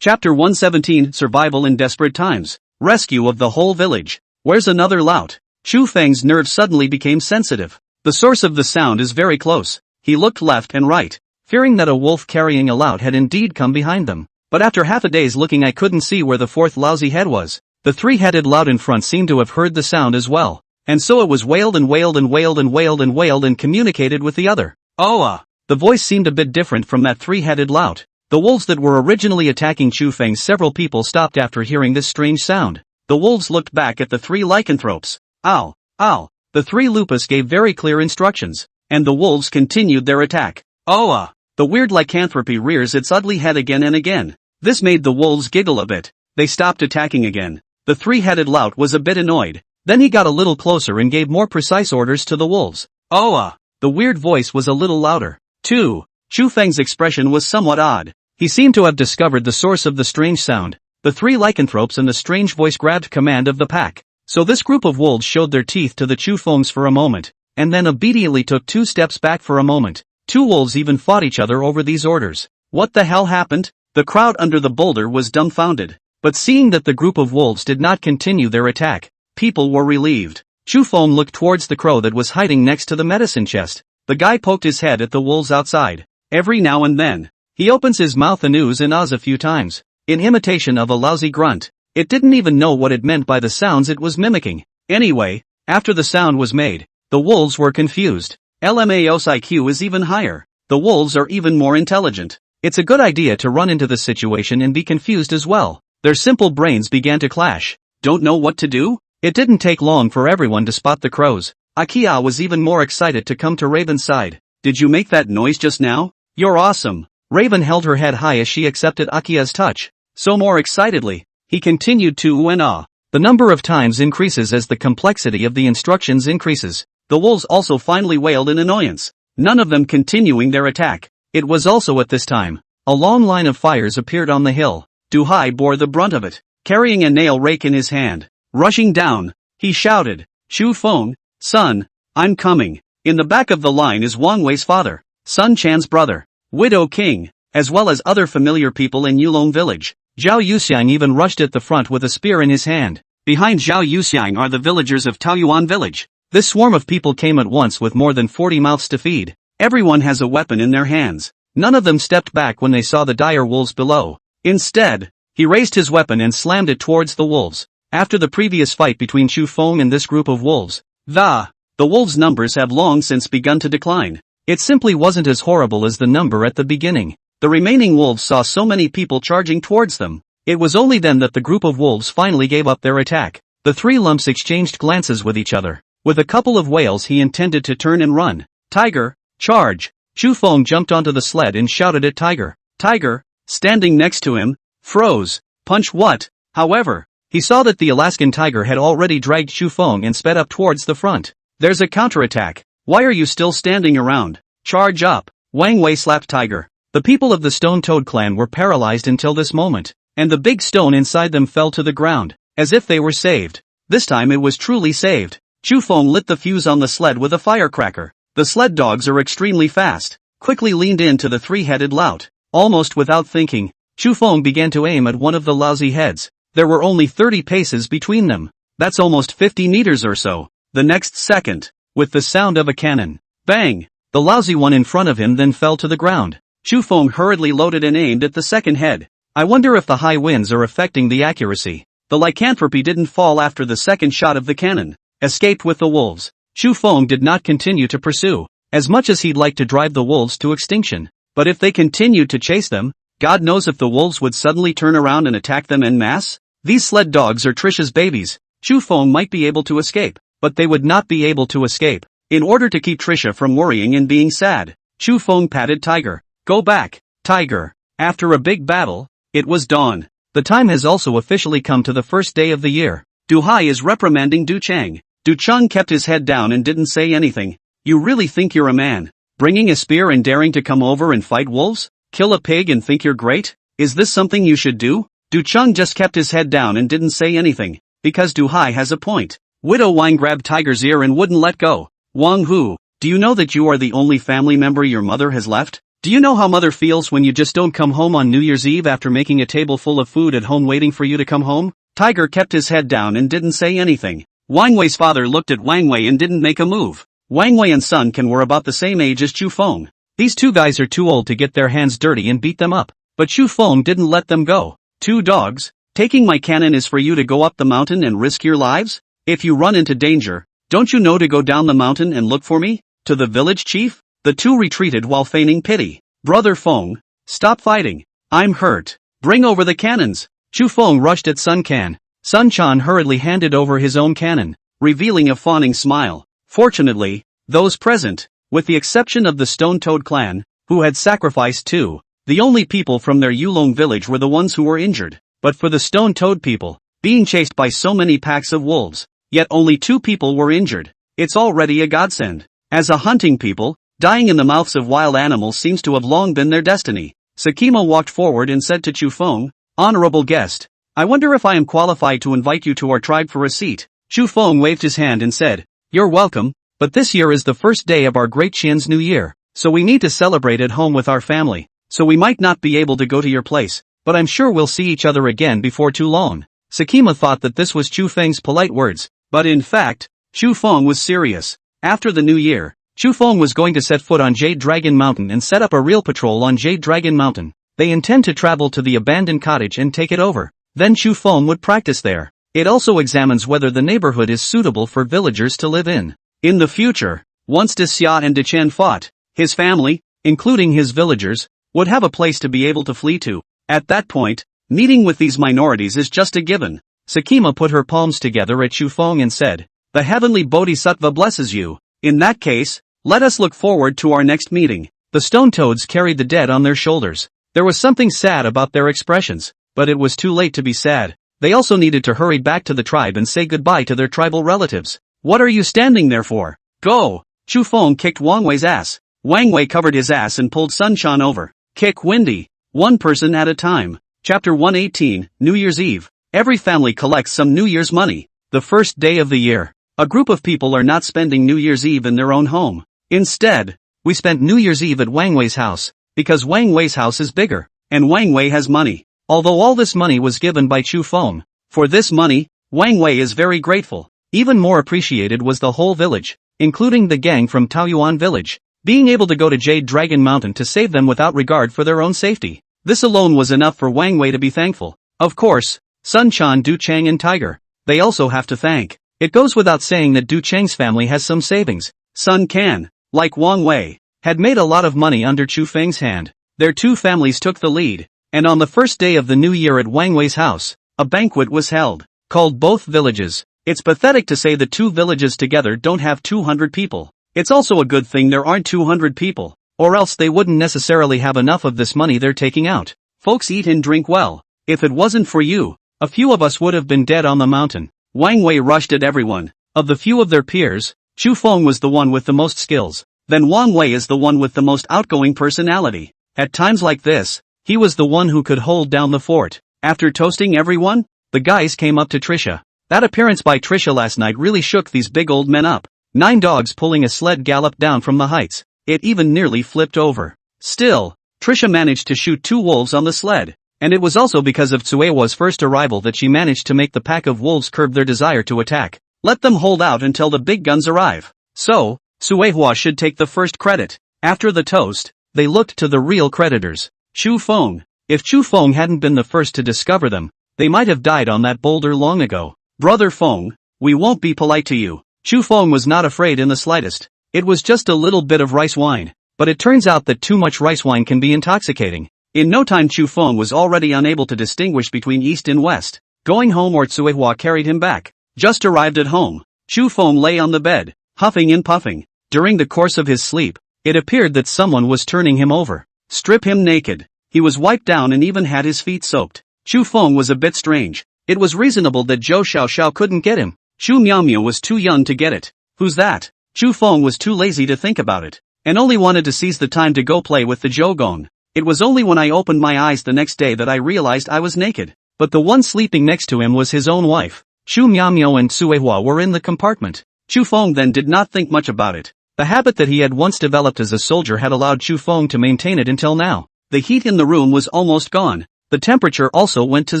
Chapter 117 Survival in Desperate Times. Rescue of the whole village. Where's another lout? Chu Feng's nerves suddenly became sensitive. The source of the sound is very close. He looked left and right, fearing that a wolf carrying a lout had indeed come behind them. But after half a day's looking I couldn't see where the 4th lousy head was. The 3-headed lout in front seemed to have heard the sound as well. And so it was wailed and wailed and wailed and wailed and wailed and communicated with the other. The voice seemed a bit different from that 3-headed lout. The wolves that were originally attacking Chu Feng, several people stopped after hearing this strange sound. The wolves looked back at the 3 lycanthropes. Ow! Ow! The 3 lupus gave very clear instructions, and the wolves continued their attack. The weird lycanthropy rears its ugly head again and again. This made the wolves giggle a bit. They stopped attacking again. The 3-headed lout was a bit annoyed. Then he got a little closer and gave more precise orders to the wolves. The weird voice was a little louder. Chu Feng's expression was somewhat odd. He seemed to have discovered the source of the strange sound. The 3 lycanthropes and the strange voice grabbed command of the pack. So this group of wolves showed their teeth to the Chu Fengs for a moment, and then obediently took 2 steps back for a moment. 2 wolves even fought each other over these orders. What the hell happened? The crowd under the boulder was dumbfounded. But seeing that the group of wolves did not continue their attack, people were relieved. Chu Feng looked towards the crow that was hiding next to the medicine chest. The guy poked his head at the wolves outside. Every now and then, he opens his mouth and oohs and ahs a few times, in imitation of a lousy grunt. It didn't even know what it meant by the sounds it was mimicking. Anyway, after the sound was made, the wolves were confused. LMAO's IQ is even higher. The wolves are even more intelligent. It's a good idea to run into the situation and be confused as well. Their simple brains began to clash. Don't know what to do? It didn't take long for everyone to spot the crows. Akia was even more excited to come to Raven's side. Did you make that noise just now? You're awesome. Raven held her head high as she accepted Akia's touch. So more excitedly, he continued to ooh and ah. The number of times increases as the complexity of the instructions increases. The wolves also finally wailed in annoyance, none of them continuing their attack. It was also at this time, a long line of fires appeared on the hill. Duhai bore the brunt of it, carrying a nail rake in his hand. Rushing down, he shouted, Chu Feng, son, I'm coming. In the back of the line is Wang Wei's father, Sun Chan's brother, Widow King, as well as other familiar people in Yulong village. Zhao Yuxiang even rushed at the front with a spear in his hand. Behind Zhao Yuxiang are the villagers of Taoyuan village. This swarm of people came at once with more than 40 mouths to feed. Everyone has a weapon in their hands. None of them stepped back when they saw the dire wolves below. Instead, he raised his weapon and slammed it towards the wolves. After the previous fight between Chu Feng and this group of wolves, the wolves' numbers have long since begun to decline. It simply wasn't as horrible as the number at the beginning. The remaining wolves saw so many people charging towards them. It was only then that the group of wolves finally gave up their attack. The three lumps exchanged glances with each other. With a couple of wails he intended to turn and run. Tiger, charge! Chu Feng jumped onto the sled and shouted at Tiger. Tiger, standing next to him, froze. Punch what? However, he saw that the Alaskan tiger had already dragged Chu Feng and sped up towards the front. There's a counterattack. Why are you still standing around? Charge up! Wang Wei slapped Tiger. The people of the Stone Toad clan were paralyzed until this moment, and the big stone inside them fell to the ground, as if they were saved. This time it was truly saved. Chu Feng lit the fuse on the sled with a firecracker. The sled dogs are extremely fast. Quickly leaned into the three-headed lout. Almost without thinking, Chu Feng began to aim at one of the lousy heads. There were only 30 paces between them. That's almost 50 meters or so. The next second, with the sound of a cannon, bang! The lousy one in front of him then fell to the ground. Chu Feng hurriedly loaded and aimed at the second head. I wonder if the high winds are affecting the accuracy. The lycanthropy didn't fall after the second shot of the cannon. Escaped with the wolves. Chu Feng did not continue to pursue, as much as he'd like to drive the wolves to extinction. But if they continued to chase them, God knows if the wolves would suddenly turn around and attack them en masse. These sled dogs are Trisha's babies. Chu Feng might be able to escape, but they would not be able to escape. In order to keep Trisha from worrying and being sad, Chu Feng patted Tiger. Go back, Tiger. After a big battle, it was dawn. The time has also officially come to the first day of the year. Du Hai is reprimanding Du Chang. Du Chang kept his head down and didn't say anything. You really think you're a man? Bringing a spear and daring to come over and fight wolves? Kill a pig and think you're great? Is this something you should do? Du Chang just kept his head down and didn't say anything, because Du Hai has a point. Widow Wang grabbed Tiger's ear and wouldn't let go. Wang Hu, do you know that you are the only family member your mother has left? Do you know how mother feels when you just don't come home on New Year's Eve after making a table full of food at home waiting for you to come home? Tiger kept his head down and didn't say anything. Wang Wei's father looked at Wang Wei and didn't make a move. Wang Wei and Sun Can were about the same age as Chu Feng. These two guys are too old to get their hands dirty and beat them up. But Chu Feng didn't let them go. Two dogs, taking my cannon is for you to go up the mountain and risk your lives? If you run into danger, don't you know to go down the mountain and look for me? To the village chief? The two retreated while feigning pity. Brother Feng, stop fighting. I'm hurt. Bring over the cannons. Chu Feng rushed at Sun Can. Sun Chan hurriedly handed over his own cannon, revealing a fawning smile. Fortunately, those present, with the exception of the Stone Toad clan, who had sacrificed too, the only people from their Yulong village were the ones who were injured. But for the Stone Toad people, being chased by so many packs of wolves, yet only 2 people were injured. It's already a godsend. As a hunting people, dying in the mouths of wild animals seems to have long been their destiny. Sakima walked forward and said to Chu Feng, Honorable guest, I wonder if I am qualified to invite you to our tribe for a seat. Chu Feng waved his hand and said, You're welcome, but this year is the first day of our Great Qian's New Year, so we need to celebrate at home with our family, so we might not be able to go to your place, but I'm sure we'll see each other again before too long. Sakima thought that this was Chu Feng's polite words, but in fact, Chu Feng was serious. After the new year, Chu Feng was going to set foot on Jade Dragon Mountain and set up a real patrol on Jade Dragon Mountain. They intend to travel to the abandoned cottage and take it over. Then Chu Feng would practice there. It also examines whether the neighborhood is suitable for villagers to live in. In the future, once De Xia and De Chen fought, his family, including his villagers, would have a place to be able to flee to. At that point, meeting with these minorities is just a given. Sakima put her palms together at Chufeng and said, "The heavenly bodhisattva blesses you. In that case, let us look forward to our next meeting." The stone toads carried the dead on their shoulders. There was something sad about their expressions, but it was too late to be sad. They also needed to hurry back to the tribe and say goodbye to their tribal relatives. "What are you standing there for? Go!" Chufeng kicked Wang Wei's ass. Wang Wei covered his ass and pulled Sunchan over. Kick Windy. One person at a time. Chapter 118, New Year's Eve. Every family collects some New Year's money. The first day of the year. A group of people are not spending New Year's Eve in their own home. Instead, we spent New Year's Eve at Wang Wei's house, because Wang Wei's house is bigger, and Wang Wei has money. Although all this money was given by Chufeng. For this money, Wang Wei is very grateful. Even more appreciated was the whole village, including the gang from Taoyuan village, being able to go to Jade Dragon Mountain to save them without regard for their own safety. This alone was enough for Wang Wei to be thankful. Of course, Sun Chan, Du Chang and Tiger, they also have to thank. It goes without saying that Du Chang's family has some savings. Sun Can, like Wang Wei, had made a lot of money under Chu Feng's hand. Their two families took the lead, and on the first day of the new year at Wang Wei's house, a banquet was held, called Both Villages. It's pathetic to say the two villages together don't have 200 people. It's also a good thing there aren't 200 people, or else they wouldn't necessarily have enough of this money they're taking out. Folks eat and drink well. If it wasn't for you, a few of us would have been dead on the mountain. Wang Wei rushed at everyone. Of the few of their peers, Chu Feng was the one with the most skills. Then Wang Wei is the one with the most outgoing personality. At times like this, he was the one who could hold down the fort. After toasting everyone, the guys came up to Trisha. That appearance by Trisha last night really shook these big old men up. 9 dogs pulling a sled galloped down from the heights. It even nearly flipped over. Still, Trisha managed to shoot 2 wolves on the sled. And it was also because of Tsuewa's first arrival that she managed to make the pack of wolves curb their desire to attack. Let them hold out until the big guns arrive. So, Tsuehua should take the first credit. After the toast, they looked to the real creditors. Chu Feng. If Chu Feng hadn't been the first to discover them, they might have died on that boulder long ago. Brother Feng, we won't be polite to you. Chu Feng was not afraid in the slightest. It was just a little bit of rice wine. But it turns out that too much rice wine can be intoxicating. In no time Chu Feng was already unable to distinguish between east and west. Going home or Tsuehua carried him back. Just arrived at home. Chu Feng lay on the bed, huffing and puffing. During the course of his sleep, it appeared that someone was turning him over. Strip him naked. He was wiped down and even had his feet soaked. Chu Feng was a bit strange. It was reasonable that Zhou Xiaoxiao couldn't get him. Chu Miaomiao was too young to get it. Who's that? Chu Feng was too lazy to think about it, and only wanted to seize the time to go play with the Zhougong. It was only when I opened my eyes the next day that I realized I was naked. But the one sleeping next to him was his own wife. Chu Miaomiao and Tsuehua were in the compartment. Chu Feng then did not think much about it. The habit that he had once developed as a soldier had allowed Chu Feng to maintain it until now. The heat in the room was almost gone. The temperature also went to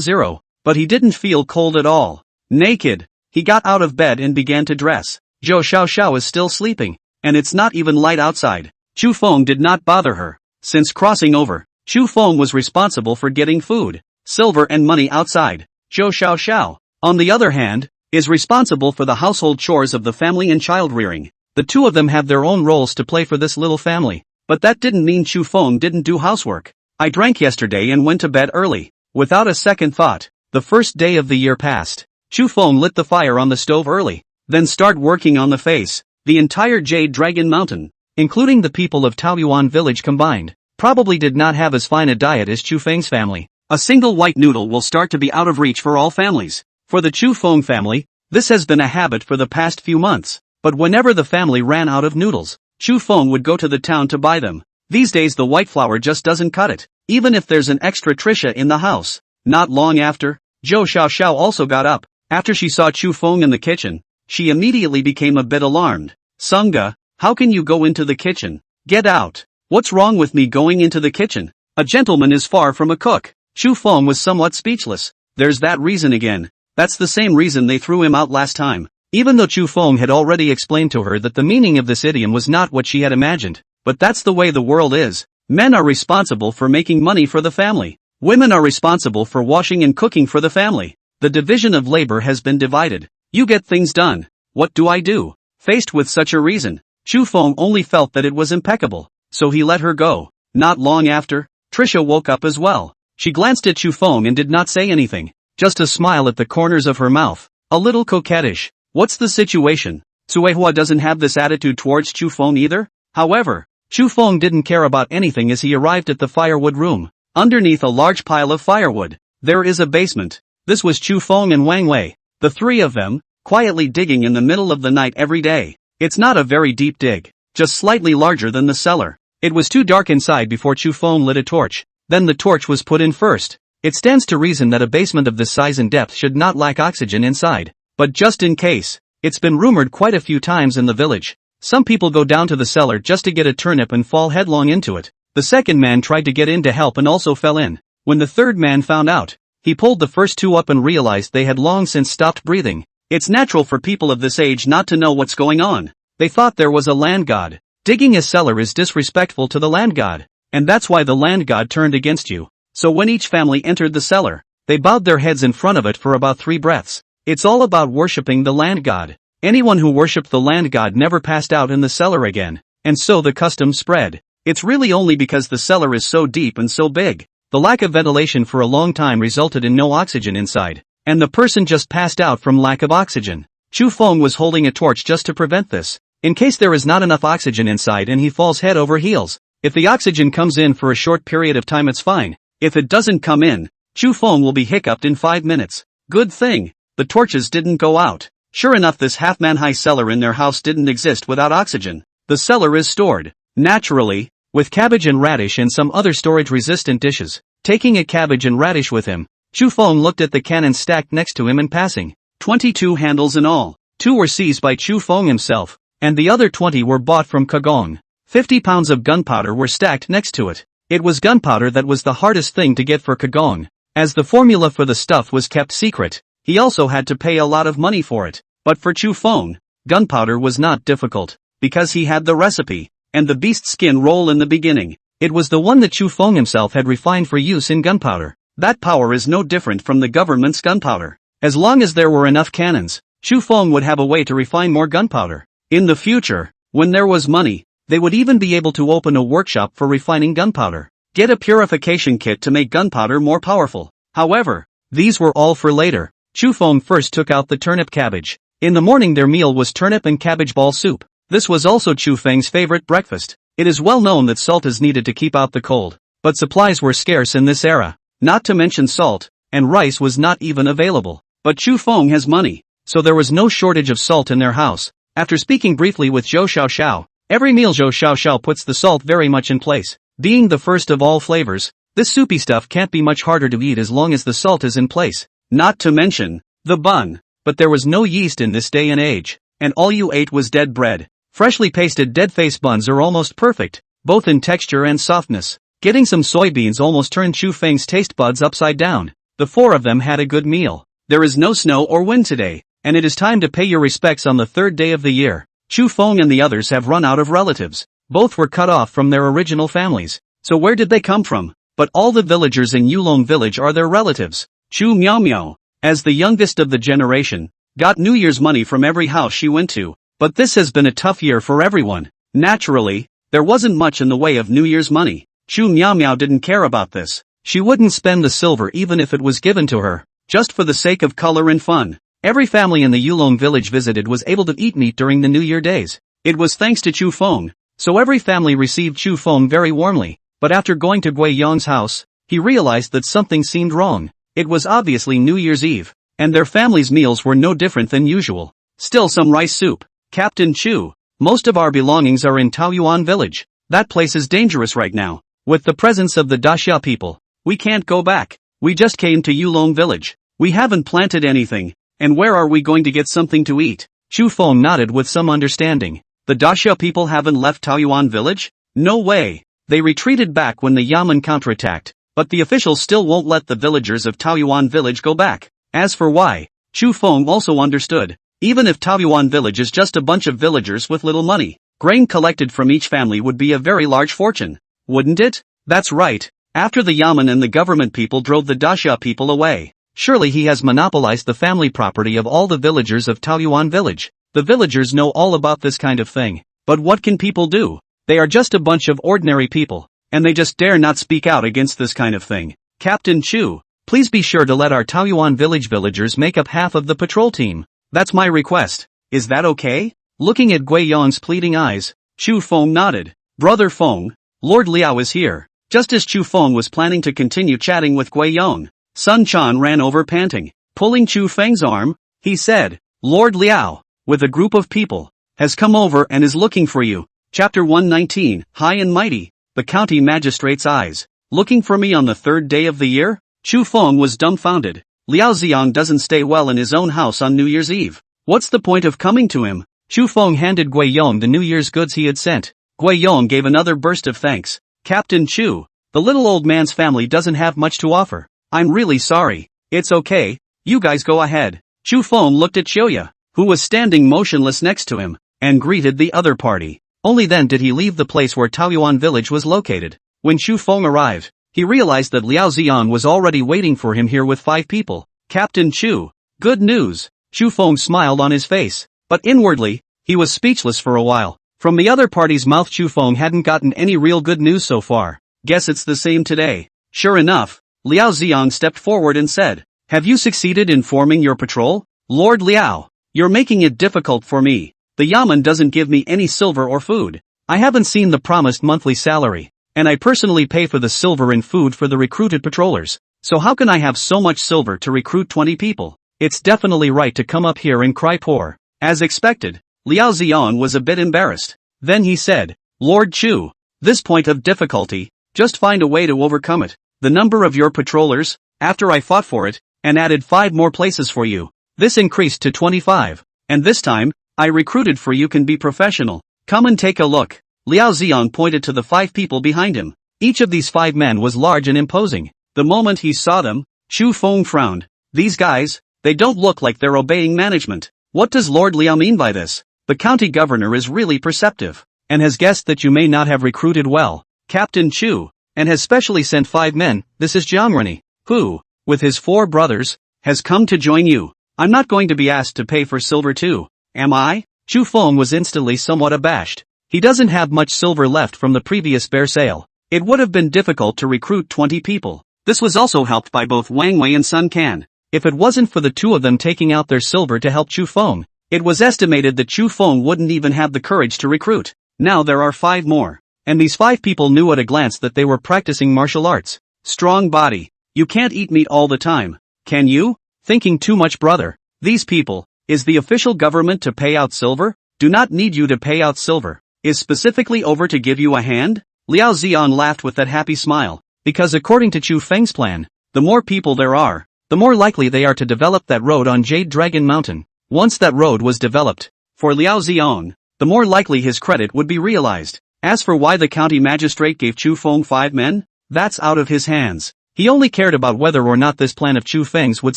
0. But he didn't feel cold at all. Naked, he got out of bed and began to dress. Zhou Xiaoxiao is still sleeping, and it's not even light outside. Chu Feng did not bother her. Since crossing over, Chu Feng was responsible for getting food, silver and money outside. Zhou Xiaoxiao, on the other hand, is responsible for the household chores of the family and child rearing. The two of them have their own roles to play for this little family. But that didn't mean Chu Feng didn't do housework. I drank yesterday and went to bed early. Without a second thought, the first day of the year passed. Chu Feng lit the fire on the stove early, then start working on the face. The entire Jade Dragon Mountain, including the people of Taoyuan village combined, probably did not have as fine a diet as Chu Feng's family. A single white noodle will start to be out of reach for all families. For the Chu Feng family, this has been a habit for the past few months. But whenever the family ran out of noodles, Chu Feng would go to the town to buy them. These days the white flour just doesn't cut it, even if there's an extra Trisha in the house. Not long after, Zhou Xiaoxiao also got up. After she saw Chu Feng in the kitchen, she immediately became a bit alarmed. Sunga, how can you go into the kitchen? Get out. What's wrong with me going into the kitchen? A gentleman is far from a cook. Chu Feng was somewhat speechless. There's that reason again. That's the same reason they threw him out last time. Even though Chu Feng had already explained to her that the meaning of this idiom was not what she had imagined. But that's the way the world is. Men are responsible for making money for the family. Women are responsible for washing and cooking for the family. The division of labor has been divided. You get things done. What do I do? Faced with such a reason, Chu Feng only felt that it was impeccable. So he let her go. Not long after, Trisha woke up as well. She glanced at Chu Feng and did not say anything, just a smile at the corners of her mouth, a little coquettish. What's the situation? Suehua doesn't have this attitude towards Chu Feng either? However, Chu Feng didn't care about anything as he arrived at the firewood room. Underneath a large pile of firewood, there is a basement. This was Chu Feng and Wang Wei, the three of them, quietly digging in the middle of the night every day. It's not a very deep dig, just slightly larger than the cellar. It was too dark inside before Chu Feng lit a torch. Then the torch was put in first. It stands to reason that a basement of this size and depth should not lack oxygen inside. But just in case, it's been rumored quite a few times in the village. Some people go down to the cellar just to get a turnip and fall headlong into it. The second man tried to get in to help and also fell in. When the third man found out, he pulled the first two up and realized they had long since stopped breathing. It's natural for people of this age not to know what's going on. They thought there was a land god. Digging a cellar is disrespectful to the land god. And that's why the land god turned against you. So when each family entered the cellar, they bowed their heads in front of it for about 3 breaths. It's all about worshipping the land god. Anyone who worshipped the land god never passed out in the cellar again. And so the custom spread. It's really only because the cellar is so deep and so big. The lack of ventilation for a long time resulted in no oxygen inside. And the person just passed out from lack of oxygen. Chu Feng was holding a torch just to prevent this. In case there is not enough oxygen inside and he falls head over heels. If the oxygen comes in for a short period of time it's fine. If it doesn't come in, Chu Feng will be hiccuped in 5 minutes. Good thing, the torches didn't go out. Sure enough, this half-man-high cellar in their house didn't exist without oxygen. The cellar is stored, naturally, with cabbage and radish and some other storage-resistant dishes. Taking a cabbage and radish with him, Chu Feng looked at the cannons stacked next to him in passing. 22 handles in all. 2 were seized by Chu Feng himself, and the other 20 were bought from Kagong. 50 pounds of gunpowder were stacked next to it. It was gunpowder that was the hardest thing to get for Kagong. As the formula for the stuff was kept secret, he also had to pay a lot of money for it. But for Chu Feng, gunpowder was not difficult, because he had the recipe, and the beast skin roll in the beginning. It was the one that Chu Feng himself had refined for use in gunpowder. That power is no different from the government's gunpowder. As long as there were enough cannons, Chu Feng would have a way to refine more gunpowder. In the future, when there was money, they would even be able to open a workshop for refining gunpowder. Get a purification kit to make gunpowder more powerful. However, these were all for later. Chu Feng first took out the turnip cabbage. In the morning their meal was turnip and cabbage ball soup. This was also Chu Feng's favorite breakfast. It is well known that salt is needed to keep out the cold. But supplies were scarce in this era. Not to mention salt, and rice was not even available. But Chu Feng has money, so there was no shortage of salt in their house. After speaking briefly with Zhou Xiaoxiao, every meal Zhou Xiaoxiao puts the salt very much in place. Being the first of all flavors, this soupy stuff can't be much harder to eat as long as the salt is in place. Not to mention the bun. But there was no yeast in this day and age, and all you ate was dead bread. Freshly pasted dead face buns are almost perfect, both in texture and softness. Getting some soybeans almost turned Chu Feng's taste buds upside down. The 4 of them had a good meal. There is no snow or wind today, and it is time to pay your respects on the 3rd day of the year. Chu Feng and the others have run out of relatives. Both were cut off from their original families. So where did they come from? But all the villagers in Yulong village are their relatives. Chu Miao Miao, as the youngest of the generation, got New Year's money from every house she went to. But this has been a tough year for everyone. Naturally, there wasn't much in the way of New Year's money. Chu Miao Miao didn't care about this. She wouldn't spend the silver even if it was given to her, just for the sake of color and fun. Every family in the Yulong village visited was able to eat meat during the New Year days. It was thanks to Chu Feng, so every family received Chu Feng very warmly. But after going to Gui Yong's house, he realized that something seemed wrong. It was obviously New Year's Eve, and their family's meals were no different than usual. Still some rice soup. Captain Chu, most of our belongings are in Taoyuan village. That place is dangerous right now. With the presence of the Daxia people, we can't go back. We just came to Yulong village. We haven't planted anything, and where are we going to get something to eat? Chu Feng nodded with some understanding. The Daxia people haven't left Taoyuan village? No way. They retreated back when the Yamen counterattacked, but the officials still won't let the villagers of Taoyuan village go back. As for why, Chu Feng also understood. Even if Taoyuan village is just a bunch of villagers with little money, grain collected from each family would be a very large fortune. Wouldn't it? That's right. After the Yamen and the government people drove the Daxia people away, surely he has monopolized the family property of all the villagers of Taoyuan village. The villagers know all about this kind of thing. But what can people do? They are just a bunch of ordinary people. and they just dare not speak out against this kind of thing. Captain Chu, please be sure to let our Taoyuan village villagers make up half of the patrol team. That's my request. Is that okay? Looking at Gui Yong's pleading eyes, Chu Feng nodded. Brother Feng, Lord Liao is here. Just as Chu Feng was planning to continue chatting with Gui Yong, Sun Quan ran over panting. Pulling Chu Feng's arm, he said, Lord Liao, with a group of people, has come over and is looking for you. Chapter 119, High and Mighty, the county magistrate's eyes. Looking for me on the third day of the year? Chu Feng was dumbfounded. Liao Xiang doesn't stay well in his own house on New Year's Eve. What's the point of coming to him? Chu Feng handed Gui Yong the New Year's goods he had sent. Gui Yong gave another burst of thanks. Captain Chu, the little old man's family doesn't have much to offer. I'm really sorry. It's okay, you guys go ahead. Chu Feng looked at Xiuya, who was standing motionless next to him, and greeted the other party. Only then did he leave the place where Taoyuan village was located. When Chu Feng arrived, he realized that Liao Xiang was already waiting for him here with 5 people. Captain Chu, good news. Chu Feng smiled on his face, but inwardly, he was speechless for a while. From the other party's mouth, Chu Feng hadn't gotten any real good news so far. Guess it's the same today. Sure enough, Liao Xiang stepped forward and said, have you succeeded in forming your patrol? Lord Liao, you're making it difficult for me. The Yamen doesn't give me any silver or food. I haven't seen the promised monthly salary, and I personally pay for the silver and food for the recruited patrollers. So how can I have so much silver to recruit 20 people? It's definitely right to come up here and cry poor. As expected, Liao Xiang was a bit embarrassed. Then he said, Lord Chu, this point of difficulty, just find a way to overcome it. The number of your patrollers, after I fought for it, and added 5 more places for you. This increased to 25. And this time, I recruited for you can be professional. Come and take a look. Liao Xiang pointed to the 5 people behind him. Each of these 5 men was large and imposing. The moment he saw them, Chu Feng frowned. These guys, they don't look like they're obeying management. What does Lord Liao mean by this? The county governor is really perceptive, and has guessed that you may not have recruited well, Captain Chu, and has specially sent 5 men. This is Jiang Rennie, who, with his 4 brothers, has come to join you. I'm not going to be asked to pay for silver too, am I? Chu Feng was instantly somewhat abashed. He doesn't have much silver left from the previous bear sale. It would have been difficult to recruit 20 people. This was also helped by both Wang Wei and Sun Can. If it wasn't for the 2 of them taking out their silver to help Chu Feng, it was estimated that Chu Feng wouldn't even have the courage to recruit. Now there are 5 more. And these 5 people knew at a glance that they were practicing martial arts. Strong body. You can't eat meat all the time, can you? Thinking too much, brother. These people, is the official government to pay out silver? Do not need you to pay out silver. Is specifically over to give you a hand? Liao Xiang laughed with that happy smile, because according to Chu Feng's plan, the more people there are, the more likely they are to develop that road on Jade Dragon Mountain. Once that road was developed, for Liao Xiang, the more likely his credit would be realized. As for why the county magistrate gave Chu Feng 5 men, that's out of his hands. He only cared about whether or not this plan of Chu Feng's would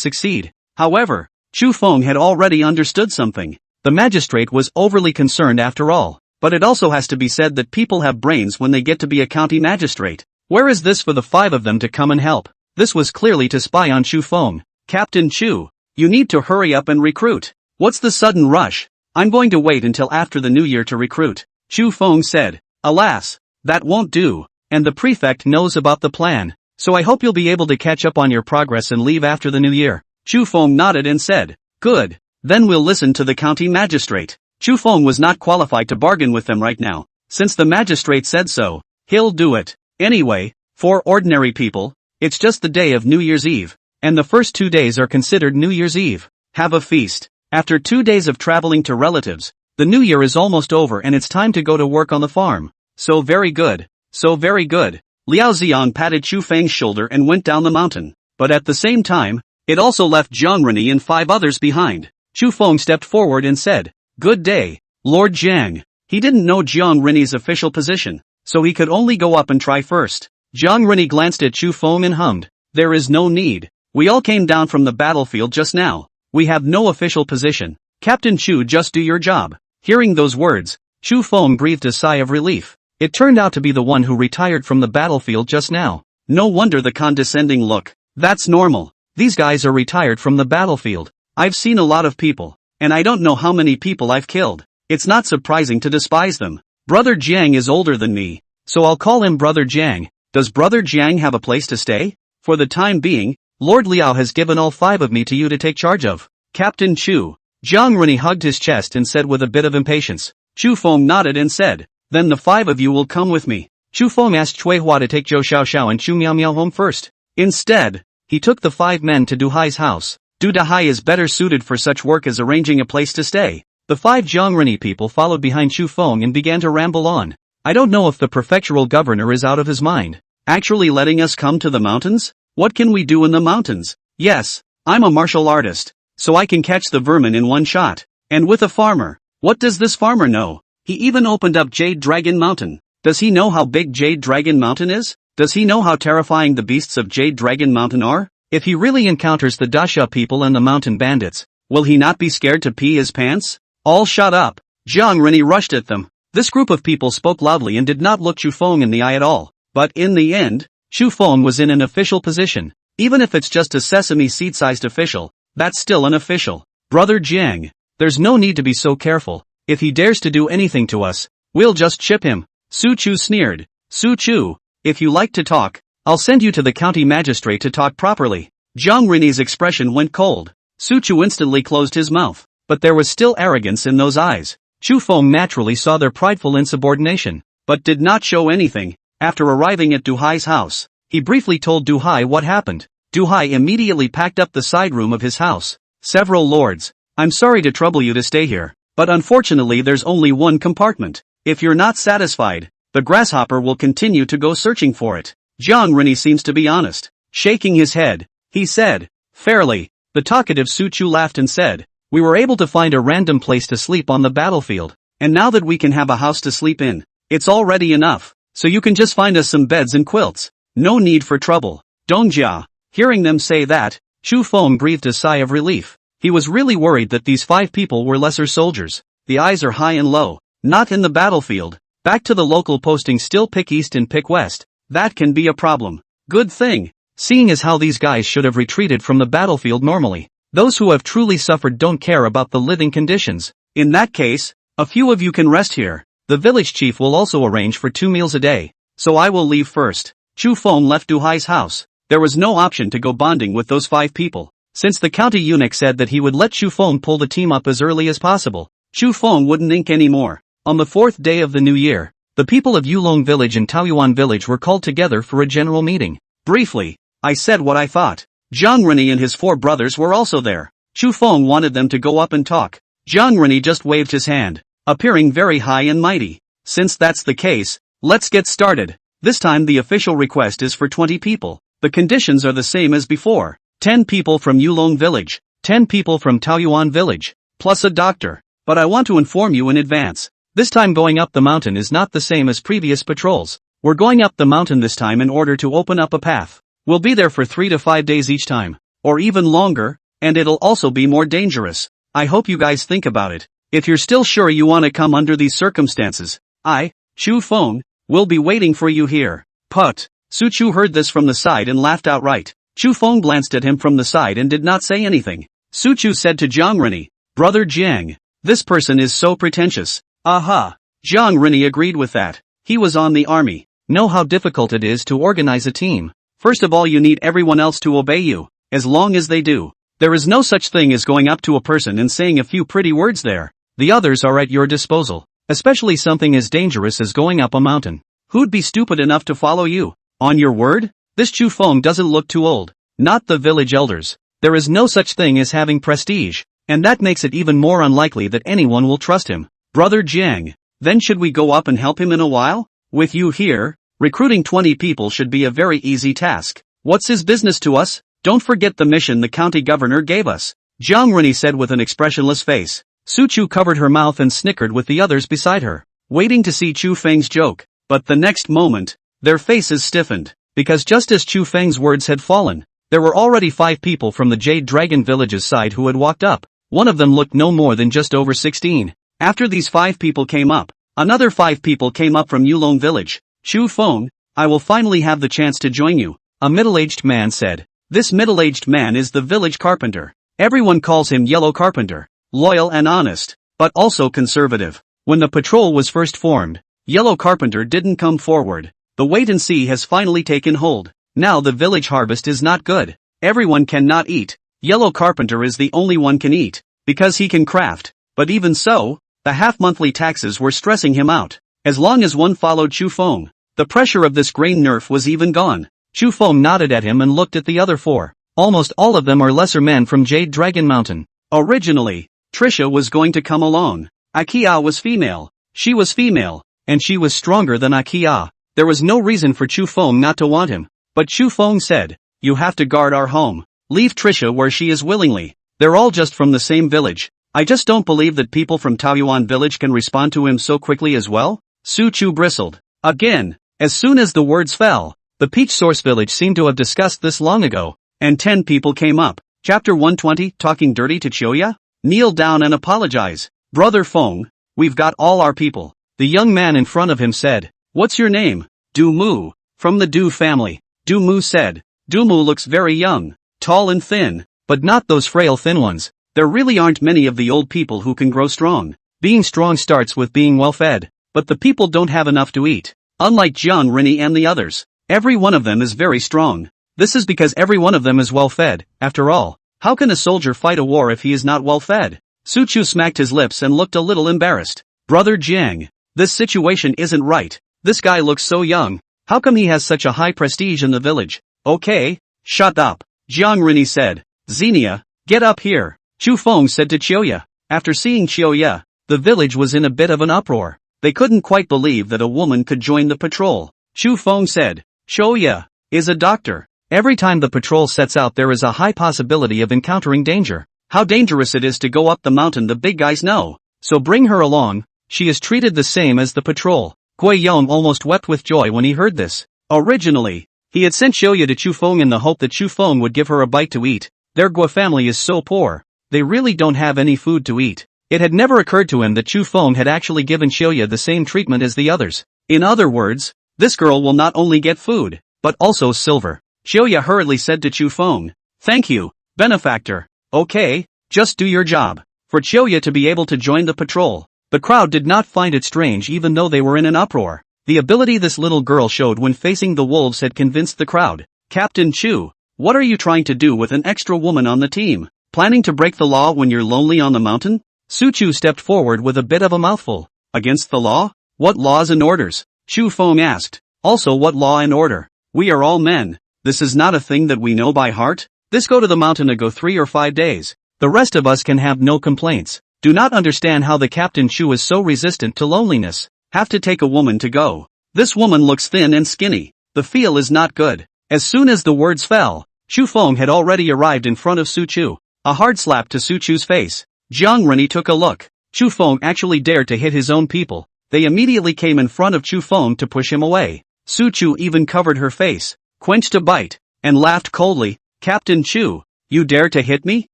succeed. However, Chu Feng had already understood something. The magistrate was overly concerned after all. But it also has to be said that people have brains when they get to be a county magistrate. Where is this for the 5 of them to come and help? This was clearly to spy on Chu Feng. Captain Chu, you need to hurry up and recruit. What's the sudden rush? I'm going to wait until after the new year to recruit, Chu Feng said. Alas, that won't do, and the prefect knows about the plan. So I hope you'll be able to catch up on your progress and leave after the new year. Chu Feng nodded and said, good, then we'll listen to the county magistrate. Chu Feng was not qualified to bargain with them right now. Since the magistrate said so, he'll do it. Anyway, for ordinary people, it's just the day of New Year's Eve, and the first 2 days are considered New Year's Eve. Have a feast. After 2 days of traveling to relatives, the new year is almost over and it's time to go to work on the farm. So very good. So very good. Liao Xiang patted Chu Feng's shoulder and went down the mountain. But at the same time, it also left Jiang Rennie and 5 others behind. Chu Feng stepped forward and said, good day, Lord Jiang. He didn't know Jiang Rennie's official position, so he could only go up and try first. Jiang Rennie glanced at Chu Feng and hummed, there is no need. We all came down from the battlefield just now. We have no official position. Captain Chu, just do your job. Hearing those words, Chu Feng breathed a sigh of relief. It turned out to be the one who retired from the battlefield just now. No wonder the condescending look. That's normal. These guys are retired from the battlefield. I've seen a lot of people, and I don't know how many people I've killed. It's not surprising to despise them. Brother Jiang is older than me, so I'll call him Brother Jiang. Does Brother Jiang have a place to stay? For the time being, Lord Liao has given all 5 of me to you to take charge of. Captain Chu. Jiang Rennie hugged his chest and said with a bit of impatience. Chu Feng nodded and said, then the 5 of you will come with me. Chu Feng asked Cui Hua to take Zhou Xiaoxiao and Chu Miao Miao home first. Instead, he took the 5 men to Du Hai's house. Du Hai is better suited for such work as arranging a place to stay. The 5 Jiang Rennie people followed behind Chu Feng and began to ramble on. I don't know if the prefectural governor is out of his mind. Actually letting us come to the mountains? What can we do in the mountains? Yes, I'm a martial artist, so I can catch the vermin in one shot. And with a farmer. What does this farmer know? He even opened up Jade Dragon Mountain. Does he know how big Jade Dragon Mountain is? Does he know how terrifying the beasts of Jade Dragon Mountain are? If he really encounters the Dasha people and the mountain bandits, will he not be scared to pee his pants? All shut up. Jiang Rennie rushed at them. This group of people spoke loudly and did not look Chu Feng in the eye at all. But in the end, Chu Feng was in an official position. Even if it's just a sesame seed-sized official, that's still an official. Brother Jiang, there's no need to be so careful. If he dares to do anything to us, we'll just chip him. Su Chu sneered. Su Chu, if you like to talk, I'll send you to the county magistrate to talk properly. Jiang Rennie's expression went cold. Su Chu instantly closed his mouth, but there was still arrogance in those eyes. Chu Feng naturally saw their prideful insubordination, but did not show anything. After arriving at Du Hai's house, he briefly told Du Hai what happened. Du Hai immediately packed up the side room of his house. Several lords, I'm sorry to trouble you to stay here, but unfortunately there's only one compartment. If you're not satisfied, the grasshopper will continue to go searching for it. Jiang Rennie seems to be honest. Shaking his head, he said, fairly. The talkative Su Chu laughed and said, we were able to find a random place to sleep on the battlefield, and now that we can have a house to sleep in, it's already enough, so you can just find us some beds and quilts. No need for trouble. Dongjia. Hearing them say that, Chu Feng breathed a sigh of relief. He was really worried that these 5 people were lesser soldiers. The eyes are high and low. Not in the battlefield. Back to the local posting, still pick east and pick west. That can be a problem. Good thing. Seeing as how these guys should have retreated from the battlefield normally. Those who have truly suffered don't care about the living conditions. In that case, a few of you can rest here. The village chief will also arrange for 2 meals a day. So I will leave first. Chu Feng left Du Hai's house. There was no option to go bonding with those 5 people. Since the county eunuch said that he would let Chu Feng pull the team up as early as possible, Chu Feng wouldn't ink anymore. On the 4th day of the new year, the people of Yulong village and Taoyuan village were called together for a general meeting. Briefly, I said what I thought. Jiang Rennie and his 4 brothers were also there. Chu Feng wanted them to go up and talk. Jiang Rennie just waved his hand, appearing very high and mighty. Since that's the case, let's get started. This time the official request is for 20 people. The conditions are the same as before. 10 people from Yulong village, 10 people from Taoyuan village, plus a doctor. But I want to inform you in advance. This time going up the mountain is not the same as previous patrols. We're going up the mountain this time in order to open up a path. We'll be there for 3 to 5 days each time, or even longer, and it'll also be more dangerous. I hope you guys think about it. If you're still sure you want to come under these circumstances, I, Chu Feng, will be waiting for you here. Put. Su Chu heard this from the side and laughed outright. Chu Feng glanced at him from the side and did not say anything. Su Chu said to Jiang Rennie, Brother Jiang, this person is so pretentious. Aha. Jiang Rennie agreed with that. He was on the army. Know how difficult it is to organize a team. First of all, you need everyone else to obey you. As long as they do, there is no such thing as going up to a person and saying a few pretty words there. The others are at your disposal. Especially something as dangerous as going up a mountain. Who'd be stupid enough to follow you? On your word? This Chu Feng doesn't look too old. Not the village elders. There is no such thing as having prestige. And that makes it even more unlikely that anyone will trust him. Brother Jiang, then should we go up and help him in a while? With you here, recruiting 20 people should be a very easy task. What's his business to us? Don't forget the mission the county governor gave us. Jiang Rennie said with an expressionless face. Su Chu covered her mouth and snickered with the others beside her, waiting to see Chu Feng's joke. But the next moment, their faces stiffened, because just as Chu Feng's words had fallen, there were already 5 people from the Jade Dragon village's side who had walked up. One of them looked no more than just over 16. After these 5 people came up, another 5 people came up from Yulong village. Chu Feng, I will finally have the chance to join you, a middle-aged man said. This middle-aged man is the village carpenter. Everyone calls him Yellow Carpenter. Loyal and honest, but also conservative. When the patrol was first formed, Yellow Carpenter didn't come forward. The wait and see has finally taken hold. Now the village harvest is not good. Everyone cannot eat. Yellow Carpenter is the only one can eat, because he can craft. But even so, the half-monthly taxes were stressing him out. As long as one followed Chu Feng, the pressure of this grain nerf was even gone. Chu Feng nodded at him and looked at the other four. Almost all of them are lesser men from Jade Dragon Mountain. Originally, Trisha was going to come along. Akia was female. She was female, and she was stronger than Akia. There was no reason for Chu Feng not to want him. But Chu Feng said, "You have to guard our home. Leave Trisha where she is willingly. They're all just from the same village. I just don't believe that people from Taoyuan village can respond to him so quickly as well." Su Chu bristled. Again, as soon as the words fell, the Peach Source village seemed to have discussed this long ago, and 10 people came up. Chapter 120, Talking Dirty to Chioya? Kneel down and apologize. Brother Feng, we've got all our people. The young man in front of him said, "What's your name?" Du Mu. From the Du family. Du Mu said, "Du Mu looks very young, tall and thin, but not those frail thin ones. There really aren't many of the old people who can grow strong. Being strong starts with being well fed, but the people don't have enough to eat. Unlike Jiang Rini and the others, every one of them is very strong. This is because every one of them is well fed. After all, how can a soldier fight a war if he is not well fed?" Su Chu smacked his lips and looked a little embarrassed. "Brother Jiang, this situation isn't right. This guy looks so young. How come he has such a high prestige in the village?" "Okay, shut up," Jiang Rini said. "Xenia, get up here," Chu Feng said to Chioya. After seeing Chioya, the village was in a bit of an uproar. They couldn't quite believe that a woman could join the patrol. Chu Feng said, "Chioya is a doctor. Every time the patrol sets out there is a high possibility of encountering danger. How dangerous it is to go up the mountain the big guys know. So bring her along, she is treated the same as the patrol." Gui Yong almost wept with joy when he heard this. Originally, he had sent Chioya to Chu Feng in the hope that Chu Feng would give her a bite to eat. Their Gui family is so poor, they really don't have any food to eat. It had never occurred to him that Chu Feng had actually given Chioya the same treatment as the others. In other words, this girl will not only get food, but also silver. Chioya hurriedly said to Chu Feng, "Thank you, benefactor. Okay, just do your job." For Chioya to be able to join the patrol, the crowd did not find it strange even though they were in an uproar. The ability this little girl showed when facing the wolves had convinced the crowd. "Captain Chu, what are you trying to do with an extra woman on the team? Planning to break the law when you're lonely on the mountain?" Su Chu stepped forward with a bit of a mouthful. "Against the law? What laws and orders?" Chu Feng asked. "Also what law and order? We are all men. This is not a thing that we know by heart. This go to the mountain ago 3 or 5 days. The rest of us can have no complaints. Do not understand how the Captain Chu is so resistant to loneliness. Have to take a woman to go. This woman looks thin and skinny. The feel is not good." As soon as the words fell, Chu Feng had already arrived in front of Su Chu. A hard slap to Su Chu's face. Jiang Rini took a look. Chu Feng actually dared to hit his own people. They immediately came in front of Chu Feng to push him away. Su Chu even covered her face, quenched a bite, and laughed coldly. "Captain Chu, you dare to hit me?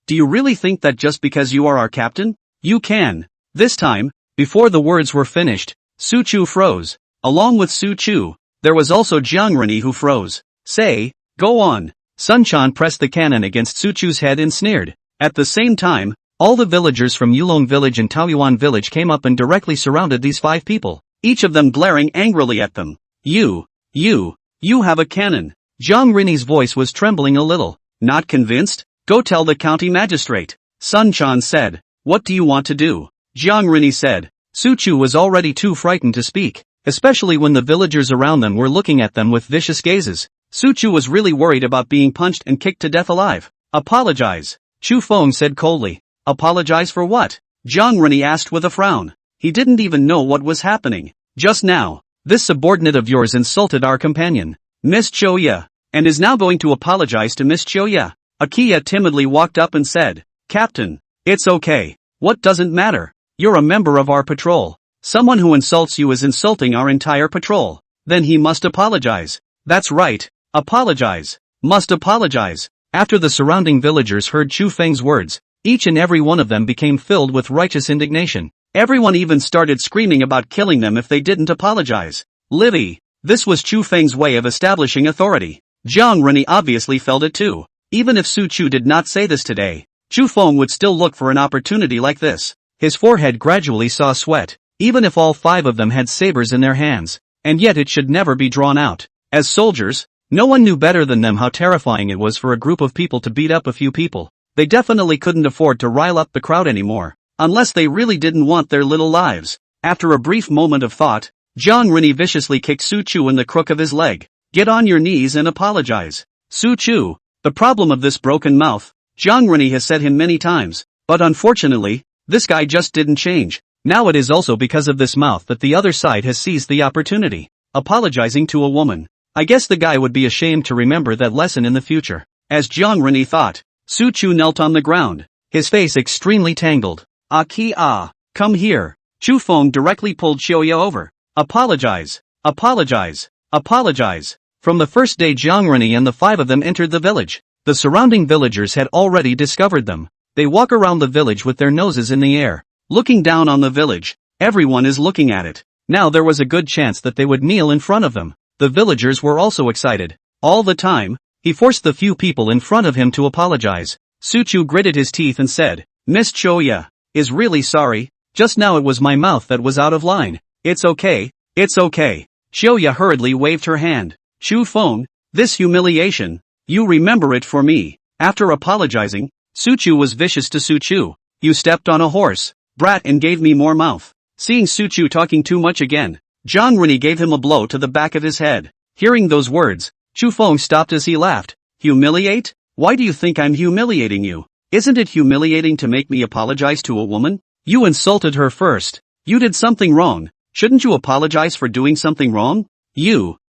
Do you really think that just because you are our captain, you can?" This time, before the words were finished, Su Chu froze. Along with Su Chu, there was also Jiang Rini who froze. "Say, go on." Sun Chan pressed the cannon against Su Chu's head and sneered. At the same time, all the villagers from Yulong village and Taoyuan village came up and directly surrounded these 5 people, each of them glaring angrily at them. You have a cannon." Jiang Rini's voice was trembling a little. "Not convinced? Go tell the county magistrate," Sun Chan said. "What do you want to do?" Jiang Rini said. Su Chu was already too frightened to speak, especially when the villagers around them were looking at them with vicious gazes. Su Chu was really worried about being punched and kicked to death alive. "Apologize," Chu Feng said coldly. "Apologize for what?" Jiang Rini asked with a frown. He didn't even know what was happening. "Just now, this subordinate of yours insulted our companion, Miss Chioya, and is now going to apologize to Miss Chioya." Akia timidly walked up and said, "Captain, it's okay. What doesn't matter? You're a member of our patrol. Someone who insults you is insulting our entire patrol. Then he must apologize." "That's right, apologize. Must apologize." After the surrounding villagers heard Chu Feng's words, each and every one of them became filled with righteous indignation. Everyone even started screaming about killing them if they didn't apologize. Livy. This was Chu Feng's way of establishing authority. Jiang Rini obviously felt it too. Even if Su Chu did not say this today, Chu Feng would still look for an opportunity like this. His forehead gradually saw sweat. even if all 5 of them had sabers in their hands. And yet it should never be drawn out. As soldiers, no one knew better than them how terrifying it was for a group of people to beat up a few people. They definitely couldn't afford to rile up the crowd anymore, unless they really didn't want their little lives. After a brief moment of thought, Jiang Rini viciously kicked Su Chu in the crook of his leg. Get on your knees and apologize. Su Chu, the problem of this broken mouth, Jiang Rini has said him many times, but unfortunately, this guy just didn't change. Now it is also because of this mouth that the other side has seized the opportunity. Apologizing to a woman. I guess the guy would be ashamed to remember that lesson in the future. As Jiang Rini thought, Su Chu knelt on the ground, his face extremely tangled. Come here. Chu Feng directly pulled Xiaoya over. Apologize. Apologize. Apologize. From the first day Jiang Rini and the 5 of them entered the village, the surrounding villagers had already discovered them. They walk around the village with their noses in the air, looking down on the village. Everyone is looking at it. Now there was a good chance that they would kneel in front of them. The villagers were also excited. All the time, he forced the few people in front of him to apologize. Su Chu gritted his teeth and said, Miss Xiaoya is really sorry. Just now it was my mouth that was out of line. It's okay. It's okay. Xiaoya hurriedly waved her hand. Chu Feng, this humiliation, you remember it for me. After apologizing, Su Chu was vicious to Su Chu. You stepped on a horse, brat, and gave me more mouth. Seeing Su Chu talking too much again, Jiang Rini gave him a blow to the back of his head. Hearing those words, Chu Feng stopped as he laughed. Humiliate? Why do you think I'm humiliating you? Isn't it humiliating to make me apologize to a woman? You insulted her first. You did something wrong. Shouldn't you apologize for doing something wrong?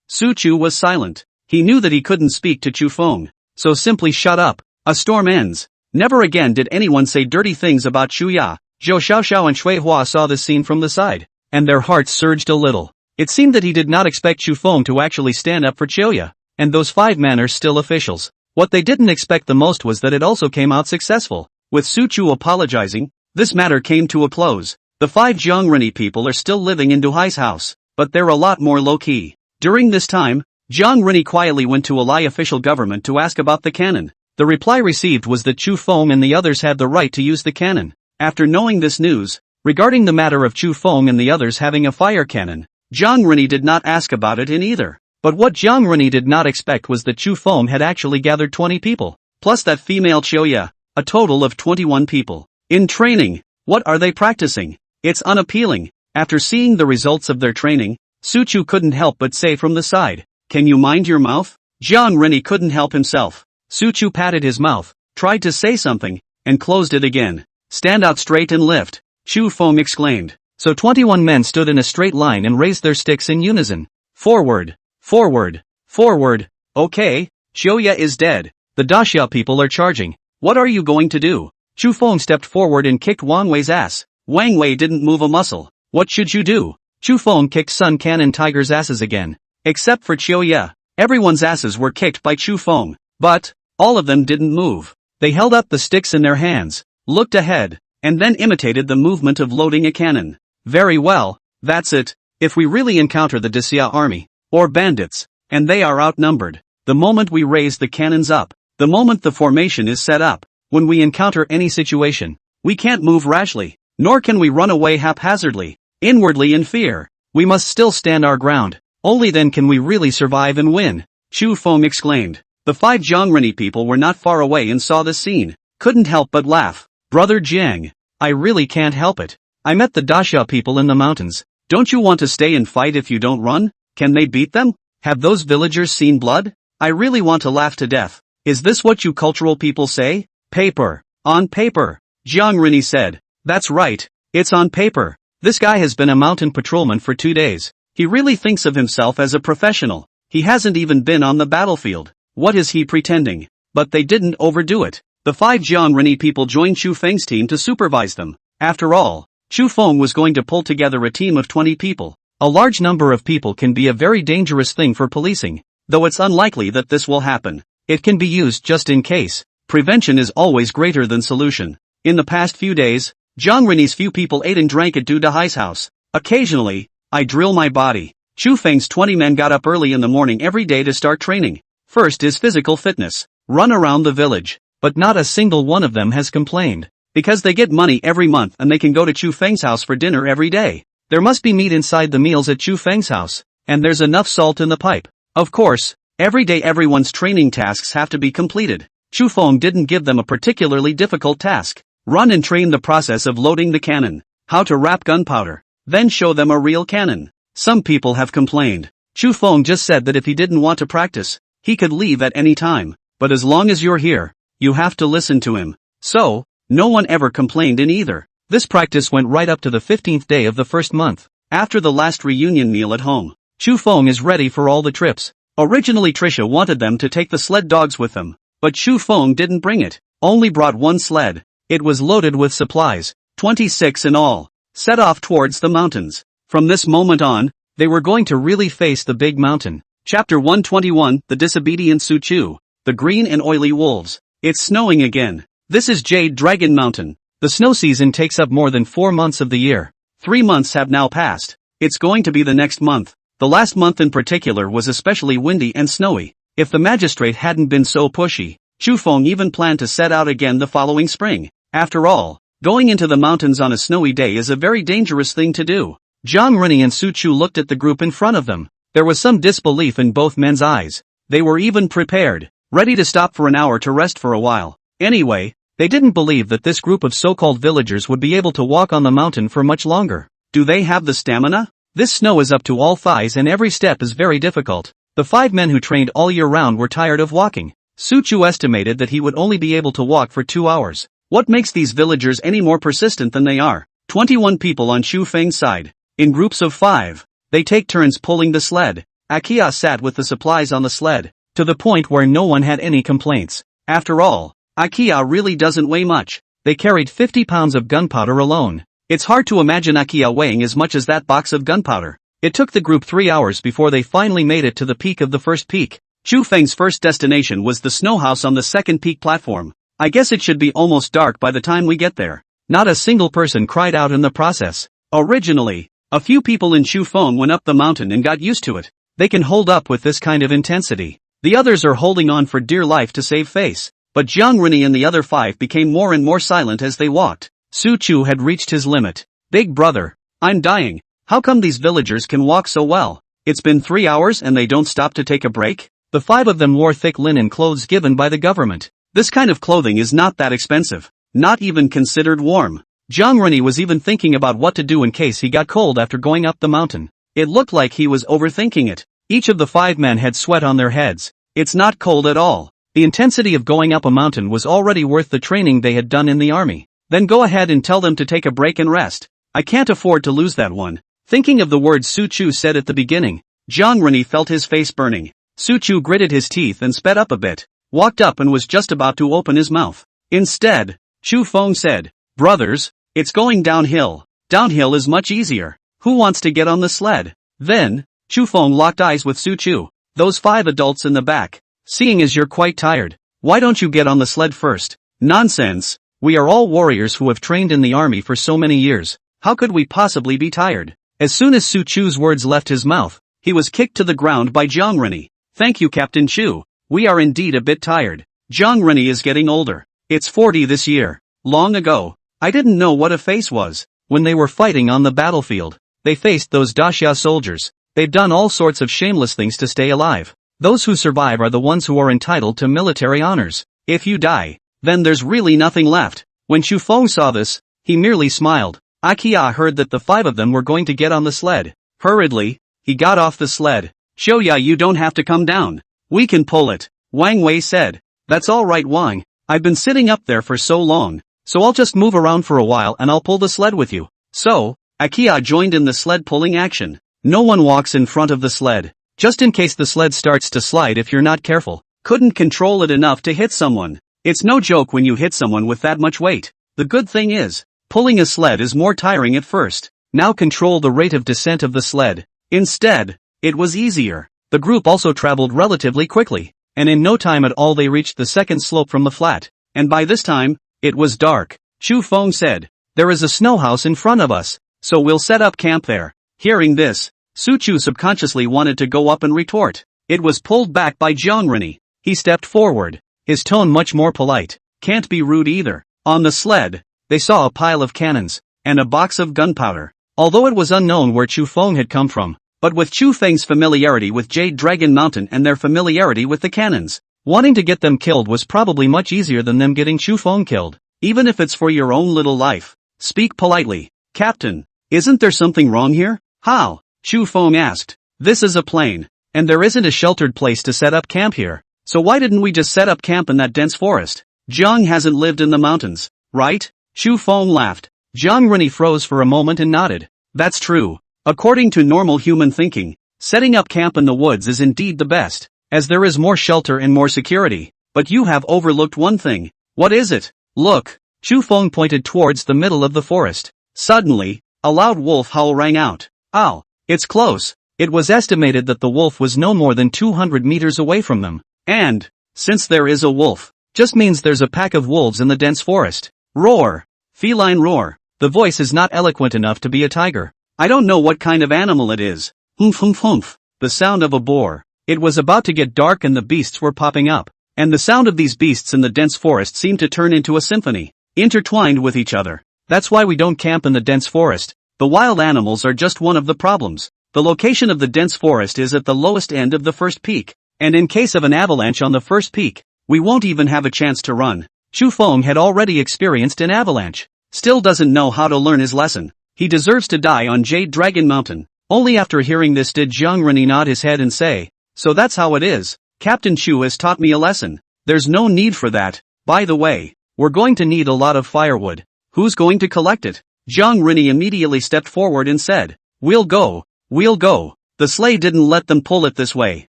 Su Chu was silent. He knew that he couldn't speak to Chu Feng, so simply shut up. A storm ends. Never again did anyone say dirty things about Chu Ya. Zhou Xiaoxiao and Shui Hua saw this scene from the side, and their hearts surged a little. It seemed that he did not expect Chu Feng to actually stand up for Xiaoya, and those 5 men are still officials. What they didn't expect the most was that it also came out successful. With Su Chu apologizing, this matter came to a close. The 5 Jiang Rini people are still living in Duhai's house, but they're a lot more low-key. During this time, Jiang Rini quietly went to Alai official government to ask about the cannon. The reply received was that Chu Feng and the others had the right to use the cannon. After knowing this news, regarding the matter of Chu Feng and the others having a fire cannon, Jiang Rini did not ask about it in either. But what Jiang Rini did not expect was that Chu Feng had actually gathered 20 people, plus that female Xiaoya, a total of 21 people. In training, what are they practicing? It's unappealing. After seeing the results of their training, Su Chu couldn't help but say from the side, can you mind your mouth? Jiang Rini couldn't help himself. Su Chu patted his mouth, tried to say something, and closed it again. Stand out straight and lift, Chu Feng exclaimed. So 21 men stood in a straight line and raised their sticks in unison. Forward, forward, forward. Okay, Xiaoya is dead. The Daxia people are charging. What are you going to do? Chu Feng stepped forward and kicked Wang Wei's ass. Wang Wei didn't move a muscle. What should you do? Chu Feng kicked Sun Can and Tiger's asses again. Except for Xiaoya. Everyone's asses were kicked by Chu Feng. But, all of them didn't move. They held up the sticks in their hands, looked ahead, and then imitated the movement of loading a cannon. Very well, that's it. If we really encounter the Daxia army, or bandits, and they are outnumbered, the moment we raise the cannons up, the moment the formation is set up, when we encounter any situation, we can't move rashly, nor can we run away haphazardly, inwardly in fear. We must still stand our ground. Only then can we really survive and win, Chu Feng exclaimed. The 5 Jiang Rini people were not far away and saw this scene, couldn't help but laugh. Brother Jiang, I really can't help it. I met the Daxia people in the mountains. Don't you want to stay and fight if you don't run? Can they beat them? Have those villagers seen blood? I really want to laugh to death. Is this what you cultural people say? Paper. On paper. Jiang Rini said. That's right. It's on paper. This guy has been a mountain patrolman for 2 days. He really thinks of himself as a professional. He hasn't even been on the battlefield. What is he pretending? But they didn't overdo it. The 5 Jiang Rini people joined Chu Feng's team to supervise them. After all, Chu Feng was going to pull together a team of 20 people. A large number of people can be a very dangerous thing for policing, though it's unlikely that this will happen. It can be used just in case. Prevention is always greater than solution. In the past few days, Jiang Rini's few people ate and drank at Du Dahai's house. Occasionally, I drill my body. Chu Feng's 20 men got up early in the morning every day to start training. First is physical fitness. Run around the village. But not a single one of them has complained. Because they get money every month and they can go to Chu Feng's house for dinner every day. There must be meat inside the meals at Chu Feng's house, and there's enough salt in the pipe. Of course, every day everyone's training tasks have to be completed. Chu Feng didn't give them a particularly difficult task. Run and train the process of loading the cannon, how to wrap gunpowder, then show them a real cannon. Some people have complained. Chu Feng just said that if he didn't want to practice, he could leave at any time, but as long as you're here, you have to listen to him. So, no one ever complained in either. This practice went right up to the 15th day of the first month. After the last reunion meal at home, Chu Feng is ready for all the trips. Originally Trisha wanted them to take the sled dogs with them, but Chu Feng didn't bring it, only brought one sled. It was loaded with supplies, 26 in all, set off towards the mountains. From this moment on, they were going to really face the big mountain. Chapter 121, The Disobedient Su Chu, The Green and Oily Wolves. It's snowing again. This is Jade Dragon Mountain. The snow season takes up more than 4 months of the year. 3 months have now passed. It's going to be the next month. The last month in particular was especially windy and snowy. If the magistrate hadn't been so pushy, Chu Feng even planned to set out again the following spring. After all, going into the mountains on a snowy day is a very dangerous thing to do. Zhang Rini and Su Chu looked at the group in front of them. There was some disbelief in both men's eyes. They were even prepared, ready to stop for an hour to rest for a while. Anyway, they didn't believe that this group of so-called villagers would be able to walk on the mountain for much longer. Do they have the stamina? This snow is up to all thighs and every step is very difficult. The 5 men who trained all year round were tired of walking. Su Chu estimated that he would only be able to walk for 2 hours. What makes these villagers any more persistent than they are? 21 people on Chu Feng's side. In groups of 5. They take turns pulling the sled. Akia sat with the supplies on the sled, to the point where no one had any complaints. After all, Akia really doesn't weigh much. They carried 50 pounds of gunpowder alone. It's hard to imagine Akia weighing as much as that box of gunpowder. It took the group 3 hours before they finally made it to the peak of the first peak. Chu Feng's first destination was the snow house on the second peak platform. I guess it should be almost dark by the time we get there. Not a single person cried out in the process. Originally, a few people in Chu Feng went up the mountain and got used to it. They can hold up with this kind of intensity. The others are holding on for dear life to save face. But Zhang Rini and the other 5 became more and more silent as they walked. Su Chu had reached his limit. Big brother, I'm dying. How come these villagers can walk so well? It's been 3 hours and they don't stop to take a break? The 5 of them wore thick linen clothes given by the government. This kind of clothing is not that expensive. Not even considered warm. Zhang Rini was even thinking about what to do in case he got cold after going up the mountain. It looked like he was overthinking it. Each of the 5 men had sweat on their heads. It's not cold at all. The intensity of going up a mountain was already worth the training they had done in the army. Then go ahead and tell them to take a break and rest. I can't afford to lose that one. Thinking of the words Su Chu said at the beginning, Zhang Rini felt his face burning. Su Chu gritted his teeth and sped up a bit, walked up and was just about to open his mouth. Instead, Chu Feng said, "Brothers, it's going downhill. Downhill is much easier. Who wants to get on the sled?" Then, Chu Feng locked eyes with Su Chu. Those 5 adults in the back. Seeing as you're quite tired, why don't you get on the sled first? Nonsense. We are all warriors who have trained in the army for so many years. How could we possibly be tired? As soon as Su Chu's words left his mouth, he was kicked to the ground by Zhang Rini. Thank you, Captain Chu. We are indeed a bit tired. Zhang Rini is getting older. It's 40 this year. Long ago, I didn't know what a face was. When they were fighting on the battlefield, they faced those Daxia soldiers. They've done all sorts of shameless things to stay alive. Those who survive are the ones who are entitled to military honors. If you die, then there's really nothing left. When Chu Feng saw this, he merely smiled. Akia heard that the 5 of them were going to get on the sled. Hurriedly, he got off the sled. "Xiaoya, you don't have to come down. We can pull it," Wang Wei said. "That's all right, Wang. I've been sitting up there for so long, so I'll just move around for a while and I'll pull the sled with you." So, Akia joined in the sled pulling action. No one walks in front of the sled, just in case the sled starts to slide if you're not careful. Couldn't control it enough to hit someone. It's no joke when you hit someone with that much weight. The good thing is, pulling a sled is more tiring at first. Now control the rate of descent of the sled. Instead, it was easier. The group also traveled relatively quickly, and in no time at all they reached the second slope from the flat. And by this time, it was dark. Chu Feng said, "There is a snow house in front of us, so we'll set up camp there." Hearing this, Su Chu subconsciously wanted to go up and retort. It was pulled back by Zhang Rini. He stepped forward, his tone much more polite. "Can't be rude either." On the sled, they saw a pile of cannons, and a box of gunpowder. although it was unknown where Chu Feng had come from. But with Chu Feng's familiarity with Jade Dragon Mountain and their familiarity with the cannons, wanting to get them killed was probably much easier than them getting Chu Feng killed, even if it's for your own little life. Speak politely. Captain, isn't there something wrong here? How? Chu Feng asked. This is a plain, and there isn't a sheltered place to set up camp here. So why didn't we just set up camp in that dense forest? Jiang hasn't lived in the mountains, right? Chu Feng laughed. Jiang Rennie froze for a moment and nodded. That's true. According to normal human thinking, setting up camp in the woods is indeed the best, as there is more shelter and more security. But you have overlooked one thing. What is it? Look. Chu Feng pointed towards the middle of the forest. Suddenly, a loud wolf howl rang out. Ow! It's close. It was estimated that the wolf was no more than 200 meters away from them. And, since there is a wolf, just means there's a pack of wolves in the dense forest. Roar! Feline roar. The voice is not eloquent enough to be a tiger. I don't know what kind of animal it is. Humph humph humph. The sound of a boar. It was about to get dark and the beasts were popping up. And the sound of these beasts in the dense forest seemed to turn into a symphony, intertwined with each other. That's why we don't camp in the dense forest. The wild animals are just one of the problems. The location of the dense forest is at the lowest end of the first peak. And in case of an avalanche on the first peak, we won't even have a chance to run. Chu Feng had already experienced an avalanche. Still doesn't know how to learn his lesson. He deserves to die on Jade Dragon Mountain. Only after hearing this did Jiang Rennie nod his head and say, so that's how it is. Captain Chu has taught me a lesson. There's no need for that. By the way, we're going to need a lot of firewood. Who's going to collect it? Jiang Rennie immediately stepped forward and said, We'll go. The sleigh didn't let them pull it this way.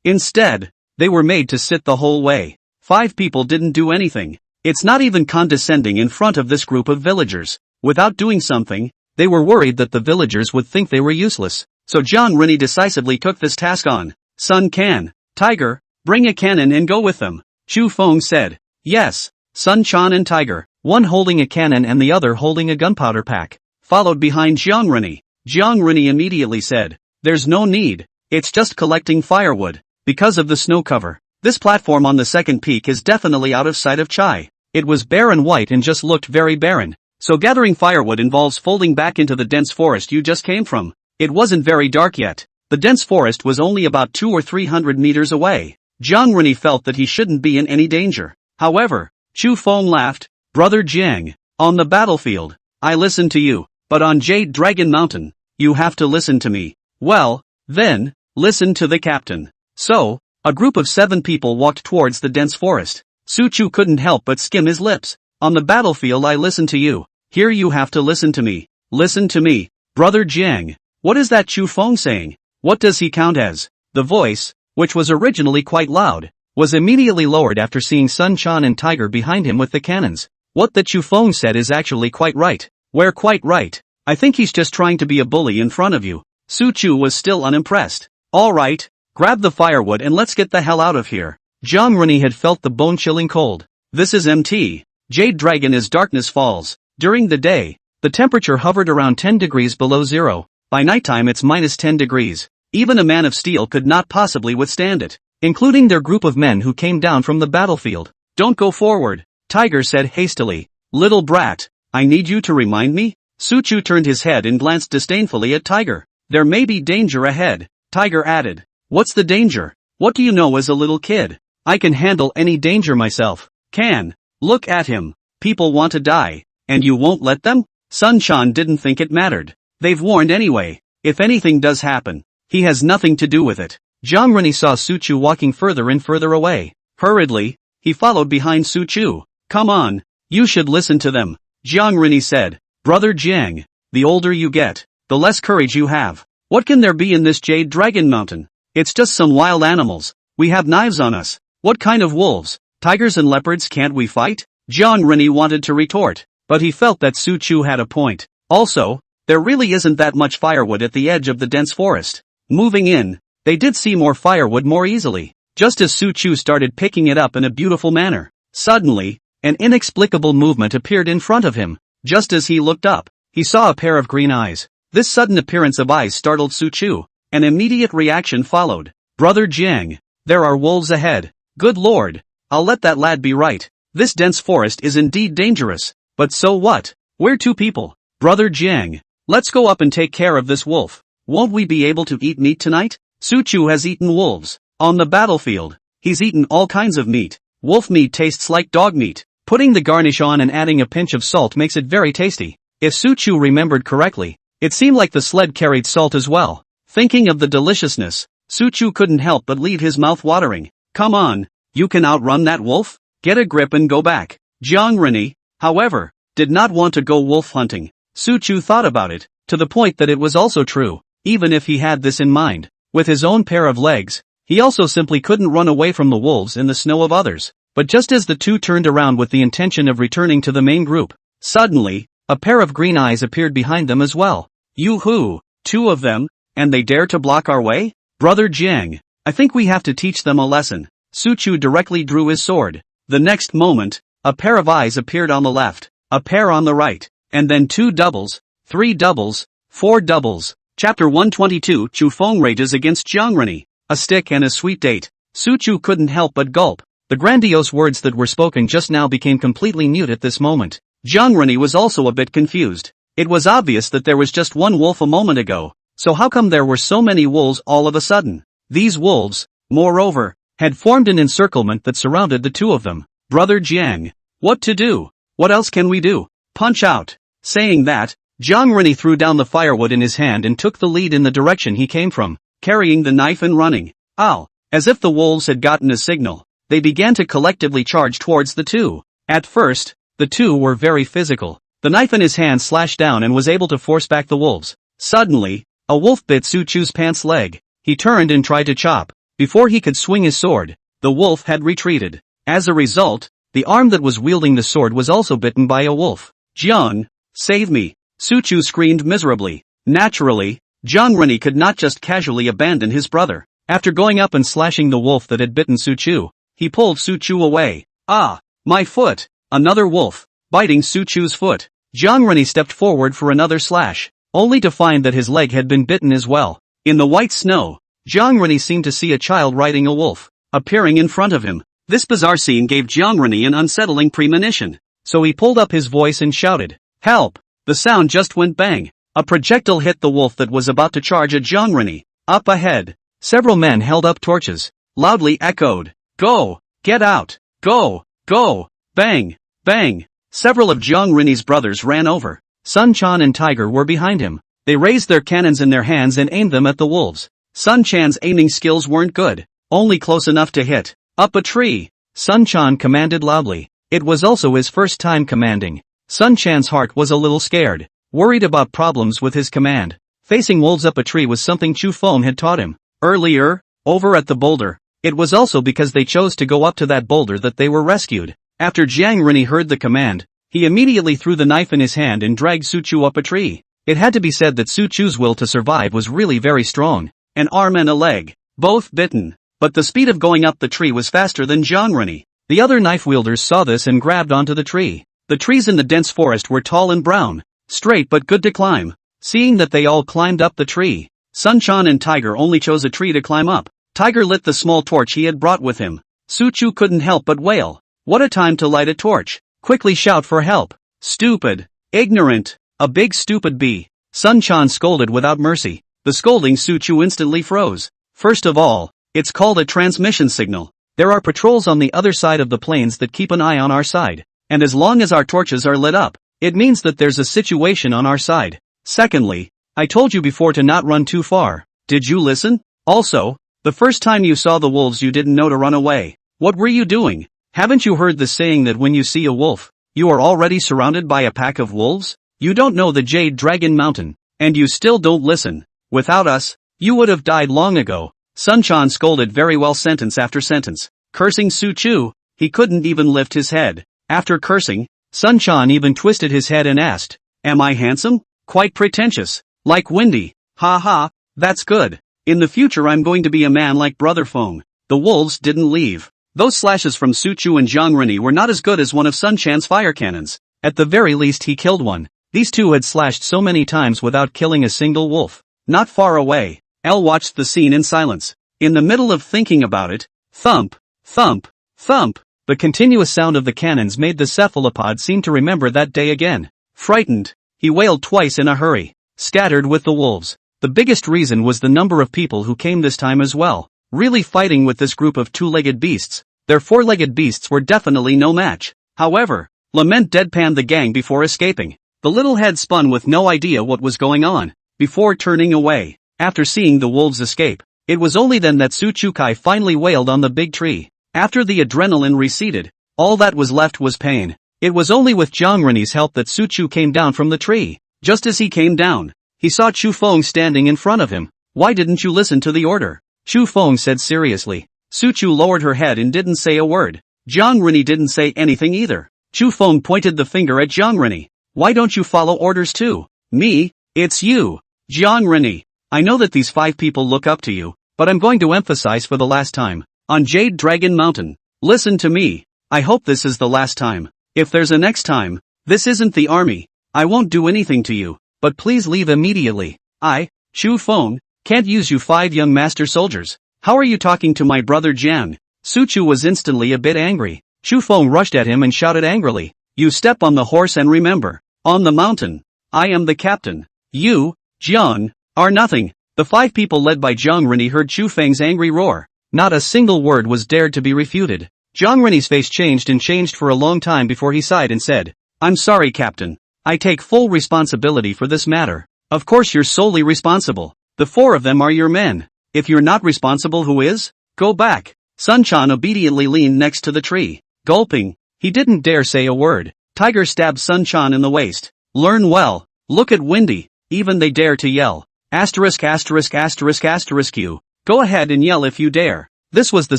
Instead, they were made to sit the whole way. 5 people didn't do anything. It's not even condescending in front of this group of villagers. Without doing something, they were worried that the villagers would think they were useless. So Jiang Rennie decisively took this task on. Sun Can, Tiger, bring a cannon and go with them. Chu Feng said. Yes, Sun Chan and Tiger, one holding a cannon and the other holding a gunpowder pack, followed behind Jiang Rennie. Jiang Rennie immediately said, There's no need. It's just collecting firewood. Because of the snow cover, this platform on the second peak is definitely out of sight of Chai. It was bare and white and just looked very barren. So gathering firewood involves folding back into the dense forest you just came from. It wasn't very dark yet. The dense forest was only about 200 or 300 meters away. Jiang Rennie felt that he shouldn't be in any danger. However, Chu Feng laughed. Brother Jiang, on the battlefield, I listen to you, but on Jade Dragon Mountain, you have to listen to me. Well, then, listen to the captain. So, a group of 7 people walked towards the dense forest. Su Chu couldn't help but skim his lips. On the battlefield I listen to you. Here you have to listen to me. Listen to me. Brother Jiang. What is that Chu Feng saying? What does he count as? The voice, which was originally quite loud, was immediately lowered after seeing Sun Chan and Tiger behind him with the cannons. What the Chu Feng said is actually quite right. We're quite right. I think he's just trying to be a bully in front of you. Su Chu was still unimpressed. Alright, grab the firewood and let's get the hell out of here. Jiang Rennie had felt the bone-chilling cold. This is MT. Jade Dragon as darkness falls. During the day, the temperature hovered around 10 degrees below zero. By nighttime it's minus 10 degrees. Even a man of steel could not possibly withstand it, including their group of men who came down from the battlefield. Don't go forward, Tiger said hastily. Little brat, I need you to remind me? Su Chu turned his head and glanced disdainfully at Tiger. There may be danger ahead, Tiger added. What's the danger? What do you know as a little kid? I can handle any danger myself. Can. Look at him. People want to die. And you won't let them? Sun Chan didn't think it mattered. They've warned anyway. If anything does happen, he has nothing to do with it. Jiang Rennie saw Su Chu walking further and further away. Hurriedly, he followed behind Su Chu. Come on, you should listen to them, Jiang Rennie said. Brother Jiang, the older you get, the less courage you have. What can there be in this Jade Dragon Mountain? It's just some wild animals. We have knives on us. What kind of wolves? Tigers and leopards can't we fight? Jiang Rennie wanted to retort, but he felt that Su Chu had a point. Also, there really isn't that much firewood at the edge of the dense forest. Moving in, they did see more firewood more easily, just as Su Chu started picking it up in a beautiful manner. Suddenly, an inexplicable movement appeared in front of him. Just as he looked up, he saw a pair of green eyes. This sudden appearance of eyes startled Su Chu. An immediate reaction followed. Brother Jiang, there are wolves ahead. Good lord, I'll let that lad be right. This dense forest is indeed dangerous. But so what? We're 2 people. Brother Jiang, Let's go up and take care of this wolf. Won't we be able to eat meat tonight? Suchu has eaten wolves. On the battlefield, he's eaten all kinds of meat. Wolf meat tastes like dog meat. Putting the garnish on and adding a pinch of salt makes it very tasty. If Suchu remembered correctly, it seemed like the sled carried salt as well. Thinking of the deliciousness, Suchu couldn't help but leave his mouth watering. Come on, you can outrun that wolf? Get a grip and go back. Jiang Rini, however, did not want to go wolf hunting. Suchu thought about it, to the point that it was also true, even if he had this in mind. With his own pair of legs, he also simply couldn't run away from the wolves in the snow of others. But just as the two turned around with the intention of returning to the main group, suddenly, a pair of green eyes appeared behind them as well. Yoo-hoo, two of them, and they dare to block our way? Brother Jiang, I think we have to teach them a lesson. Suchu directly drew his sword. The next moment, a pair of eyes appeared on the left, a pair on the right, and then 2 doubles, 3 doubles, 4 doubles. Chapter 122 Chu Feng rages against Jiang Rini. A stick and a sweet date. Suchu couldn't help but gulp. The grandiose words that were spoken just now became completely mute at this moment. Jiang Rini was also a bit confused. It was obvious that there was just one wolf a moment ago, so how come there were so many wolves all of a sudden? These wolves, moreover, had formed an encirclement that surrounded the two of them. Brother Jiang, what to do? What else can we do? Punch out. Saying that, Jiang Rini threw down the firewood in his hand and took the lead in the direction he came from, carrying the knife and running. Ow! As if the wolves had gotten a signal, they began to collectively charge towards the two. At first, the two were very physical. The knife in his hand slashed down and was able to force back the wolves. Suddenly, a wolf bit Suchu's pants leg. He turned and tried to chop. Before he could swing his sword, the wolf had retreated. As a result, the arm that was wielding the sword was also bitten by a wolf. Jiang, save me! Suchu screamed miserably. Naturally, Jiang Rini could not just casually abandon his brother. After going up and slashing the wolf that had bitten Suchu, he pulled Suchu away. Ah, my foot! Another wolf, biting Suchu's foot. Jiang Rini stepped forward for another slash, only to find that his leg had been bitten as well. In the white snow, Jiang Rini seemed to see a child riding a wolf, appearing in front of him. This bizarre scene gave Jiang Rini an unsettling premonition, so he pulled up his voice and shouted, "Help!" The sound just went bang. A projectile hit the wolf that was about to charge at Jiang Rini. Up ahead, several men held up torches, loudly echoed, "Go! Get out! Go! Go! Bang! Bang!" Several of Jiang Rini's brothers ran over. Sun Quan and Tiger were behind him. They raised their cannons in their hands and aimed them at the wolves. Sun Chan's aiming skills weren't good, only close enough to hit. "Up a tree!" Sun Quan commanded loudly. It was also his first time commanding. Sun Chan's heart was a little scared, worried about problems with his command. Facing wolves up a tree was something Chu Feng had taught him. Earlier, over at the boulder, it was also because they chose to go up to that boulder that they were rescued. After Jiang Rini heard the command, he immediately threw the knife in his hand and dragged Suchu up a tree. It had to be said that Suchu's will to survive was really very strong. An arm and a leg, both bitten. But the speed of going up the tree was faster than Jiang Rini. The other knife wielders saw this and grabbed onto the tree. The trees in the dense forest were tall and brown, straight but good to climb. Seeing that they all climbed up the tree, Sun Quan and Tiger only chose a tree to climb up. Tiger lit the small torch he had brought with him. Suchu couldn't help but wail. What a time to light a torch. Quickly shout for help. Stupid. Ignorant. A big stupid bee. Sun Quan scolded without mercy. The scolding Suchu instantly froze. First of all, it's called a transmission signal. There are patrols on the other side of the plains that keep an eye on our side. And as long as our torches are lit up, it means that there's a situation on our side. Secondly, I told you before to not run too far. Did you listen? Also, the first time you saw the wolves you didn't know to run away. What were you doing? Haven't you heard the saying that when you see a wolf, you are already surrounded by a pack of wolves? You don't know the Jade Dragon Mountain, and you still don't listen. Without us, you would have died long ago. Sun Quan scolded very well sentence after sentence. Cursing Suchu, he couldn't even lift his head. After cursing, Sun Quan even twisted his head and asked, "Am I handsome? Quite pretentious. Like Windy. Ha ha, that's good. In the future I'm going to be a man like Brother Feng." The wolves didn't leave. Those slashes from Suchu and Jiang Rini were not as good as one of Sun Chan's fire cannons. At the very least he killed one. These two had slashed so many times without killing a single wolf. Not far away, Elle watched the scene in silence. In the middle of thinking about it, thump, thump, thump. The continuous sound of the cannons made the cephalopod seem to remember that day again. Frightened, he wailed twice in a hurry. scattered with the wolves. The biggest reason was the number of people who came this time as well. Really fighting with this group of two-legged beasts. Their four-legged beasts were definitely no match. However, Lament deadpanned the gang before escaping. The little head spun with no idea what was going on, before turning away. After seeing the wolves escape, it was only then that Su Chukai finally wailed on the big tree. After the adrenaline receded, all that was left was pain. It was only with Jiang Ren's help that Su Chu came down from the tree. Just as he came down, he saw Chu Feng standing in front of him. "Why didn't you listen to the order?" Chu Feng said seriously. Su Chu lowered her head and didn't say a word. Jiang Ren didn't say anything either. Chu Feng pointed the finger at Jiang Ren. "Why don't you follow orders too?" "Me? It's you. Jiang Ren. I know that these 5 people look up to you, but I'm going to emphasize for the last time. On Jade Dragon Mountain. Listen to me. I hope this is the last time. If there's a next time, this isn't the army. I won't do anything to you, but please leave immediately. I, Chu Feng, can't use you 5 young master soldiers. How are you talking to my brother Jiang?" Su Chu was instantly a bit angry. Chu Feng rushed at him and shouted angrily, "You step on the horse and remember, on the mountain, I am the captain. You, Jiang, are nothing." The 5 people led by Jiang Ren heard Chu Feng's angry roar. Not a single word was dared to be refuted. Jiang Ren's face changed for a long time before he sighed and said, "I'm sorry, Captain. I take full responsibility for this matter." "Of course you're solely responsible. The 4 of them are your men. If you're not responsible, who is? Go back." Sun Quan obediently leaned next to the tree. Gulping, he didn't dare say a word. Tiger stabbed Sun Quan in the waist. "Learn well. Look at Windy. Even they dare to yell. Asterisk asterisk asterisk asterisk you. Go ahead and yell if you dare." This was the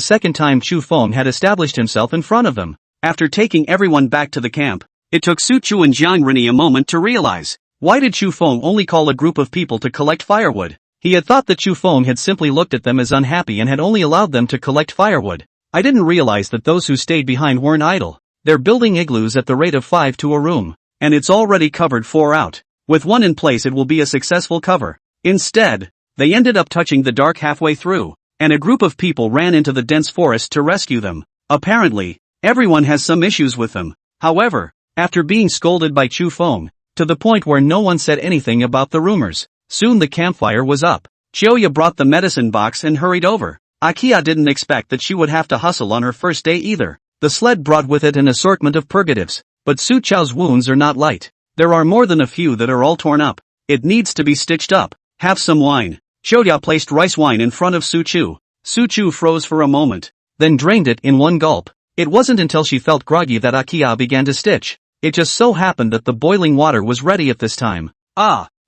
second time Chu Feng had established himself in front of them. After taking everyone back to the camp, it took Su Chu and Jiang Ren a moment to realize, why did Chu Feng only call a group of people to collect firewood? He had thought that Chu Feng had simply looked at them as unhappy and had only allowed them to collect firewood. "I didn't realize that those who stayed behind weren't idle. They're building igloos at the rate of 5 to a room, and it's already covered 4 out. With 1 in place it will be a successful cover." Instead, they ended up touching the dark halfway through, and a group of people ran into the dense forest to rescue them. Apparently, everyone has some issues with them. However, after being scolded by Chu Feng, to the point where no one said anything about the rumors, soon the campfire was up. Chioya brought the medicine box and hurried over. Akia didn't expect that she would have to hustle on her first day either. The sled brought with it an assortment of purgatives, but Su Chao's wounds are not light. There are more than a few that are all torn up. It needs to be stitched up. "Have some wine." Chioya placed rice wine in front of Su Chu. Su Chu froze for a moment, then drained it in one gulp. It wasn't until she felt groggy that Akia began to stitch. It just so happened that the boiling water was ready at this time.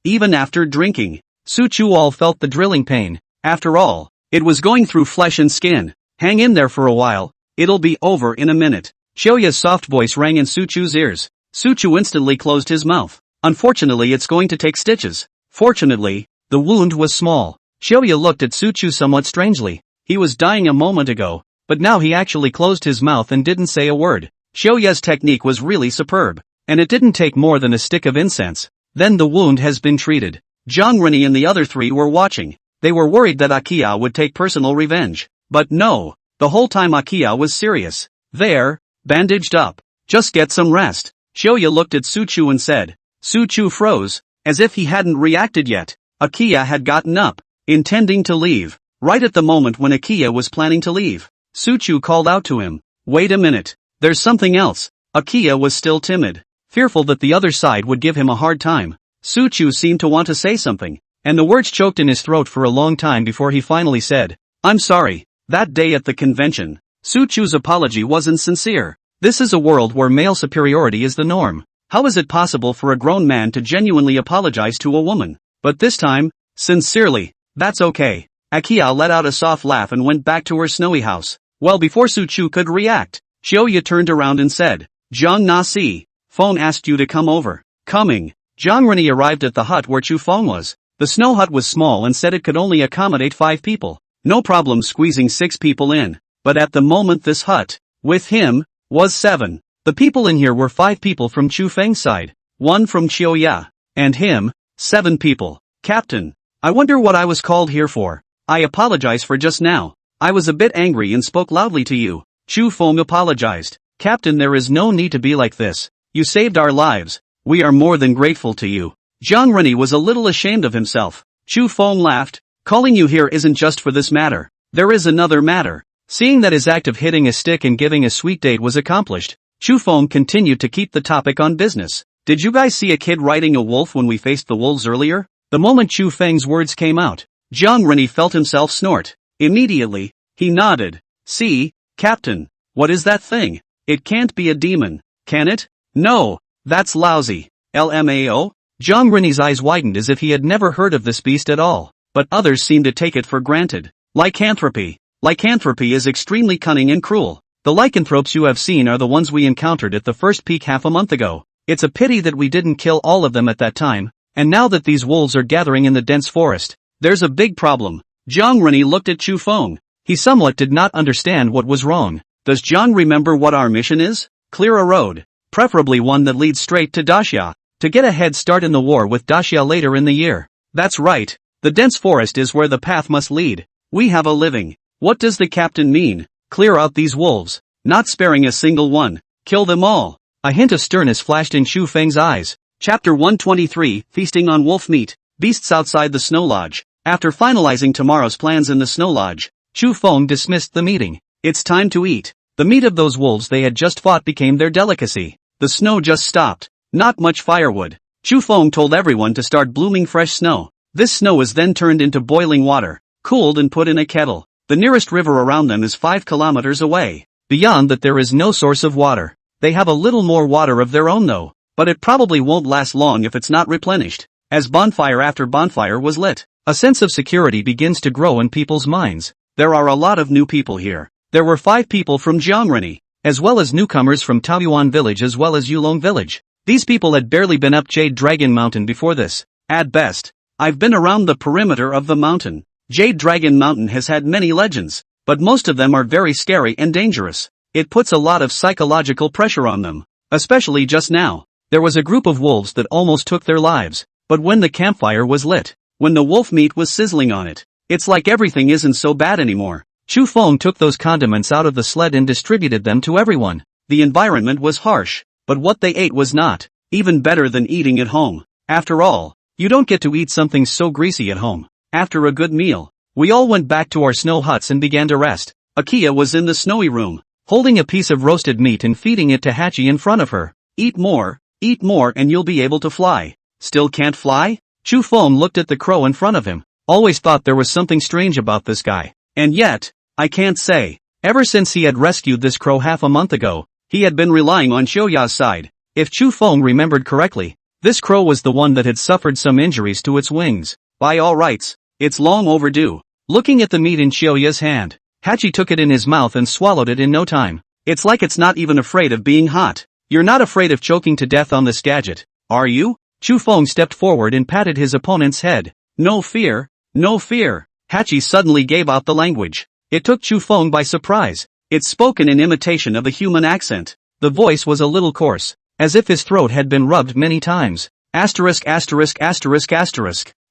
Even after drinking, Su Chu all felt the drilling pain. After all, it was going through flesh and skin. "Hang in there for a while. It'll be over in a minute." Chioya's soft voice rang in Su Chu's ears. Su Chu instantly closed his mouth. "Unfortunately, it's going to take stitches." Fortunately, the wound was small. Chioya looked at Su Chu somewhat strangely. He was dying a moment ago, but now he actually closed his mouth and didn't say a word. Chioya's technique was really superb, and it didn't take more than a stick of incense. Then the wound has been treated. Jiang Ren and the other 3 were watching. They were worried that Akia would take personal revenge. But no, the whole time Akia was serious. "There, bandaged up. Just get some rest." Chioya looked at Su Chu and said. Su Chu froze, as if he hadn't reacted yet. Akia had gotten up, intending to leave. Right at the moment when Akia was planning to leave, Su Chu called out to him, "Wait a minute, there's something else." Akia was still timid, fearful that the other side would give him a hard time. Su Chu seemed to want to say something, and the words choked in his throat for a long time before he finally said, "I'm sorry, that day at the convention." Su Chu's apology wasn't sincere. This is a world where male superiority is the norm. How is it possible for a grown man to genuinely apologize to a woman? But this time, sincerely, "That's okay." Akia let out a soft laugh and went back to her snowy house. Well, before Su Chu could react, Chioya turned around and said, "Jiang Na-si, Feng asked you to come over." Coming, Jiang Ren arrived at the hut where Chu Feng was. The snow hut was small and said it could only accommodate 5 people. No problem squeezing 6 people in. But at the moment this hut, with him, was 7. The people in here were 5 people from Chu Feng's side, 1 from Chioya, and him, 7 people. "Captain, I wonder what I was called here for. I apologize for just now. I was a bit angry and spoke loudly to you." Chu Feng apologized. "Captain, there is no need to be like this. You saved our lives. We are more than grateful to you." Jiang Rennie was a little ashamed of himself. Chu Feng laughed. Calling you here isn't just for this matter. There is another matter. Seeing that his act of hitting a stick and giving a sweet date was accomplished, Chu Feng continued to keep the topic on business. Did you guys see a kid riding a wolf when we faced the wolves earlier? The moment Chu Feng's words came out, Jiang Rennie felt himself snort. Immediately, he nodded. See, Captain, what is that thing? It can't be a demon, can it? No, that's lousy. LMAO? Jiang Rennie's eyes widened as if he had never heard of this beast at all, but others seemed to take it for granted. Lycanthropy. Lycanthropy is extremely cunning and cruel. The lycanthropes you have seen are the ones we encountered at the first peak half a month ago. It's a pity that we didn't kill all of them at that time, and now that these wolves are gathering in the dense forest, there's a big problem. Jiang Rennie looked at Chu Feng. He somewhat did not understand what was wrong. Does Jiang remember what our mission is? Clear a road, preferably one that leads straight to Daxia, to get a head start in the war with Daxia later in the year. That's right, the dense forest is where the path must lead. We have a living. What does the captain mean? Clear out these wolves, not sparing a single one. Kill them all. A hint of sternness flashed in Chu Feng's eyes. Chapter 123, Feasting on Wolf Meat, Beasts Outside the Snow Lodge. After finalizing tomorrow's plans in the Snow Lodge, Chu Feng dismissed the meeting. It's time to eat. The meat of those wolves they had just fought became their delicacy. The snow just stopped. Not much firewood. Chu Feng told everyone to start blooming fresh snow. This snow is then turned into boiling water, cooled and put in a kettle. The nearest river around them is 5 kilometers away. Beyond that there is no source of water. They have a little more water of their own though, but it probably won't last long if it's not replenished. As bonfire after bonfire was lit, a sense of security begins to grow in people's minds. There are a lot of new people here. There were 5 people from Jiang Rennie, as well as newcomers from Taoyuan village as well as Yulong village. These people had barely been up Jade Dragon Mountain before this. At best, I've been around the perimeter of the mountain. Jade Dragon Mountain has had many legends, but most of them are very scary and dangerous. It puts a lot of psychological pressure on them, especially just now. There was a group of wolves that almost took their lives, but when the campfire was lit, when the wolf meat was sizzling on it, it's like everything isn't so bad anymore. Chu Feng took those condiments out of the sled and distributed them to everyone. The environment was harsh, but what they ate was not even better than eating at home. After all, you don't get to eat something so greasy at home. After a good meal, we all went back to our snow huts and began to rest. Akia was in the snowy room, holding a piece of roasted meat and feeding it to Hachi in front of her. Eat more and you'll be able to fly. Still can't fly? Chu Feng looked at the crow in front of him. Always thought there was something strange about this guy. And yet, I can't say. Ever since he had rescued this crow half a month ago, he had been relying on Xiaoya's side. If Chu Feng remembered correctly, this crow was the one that had suffered some injuries to its wings. By all rights, it's long overdue. Looking at the meat in Xiaoya's hand, Hachi took it in his mouth and swallowed it in no time. It's like it's not even afraid of being hot. You're not afraid of choking to death on this gadget, are you? Chu Feng stepped forward and patted his opponent's head. No fear, no fear. Hachi suddenly gave out the language. It took Chu Feng by surprise. It's spoken in imitation of a human accent. The voice was a little coarse, as if his throat had been rubbed many times. Asterisk.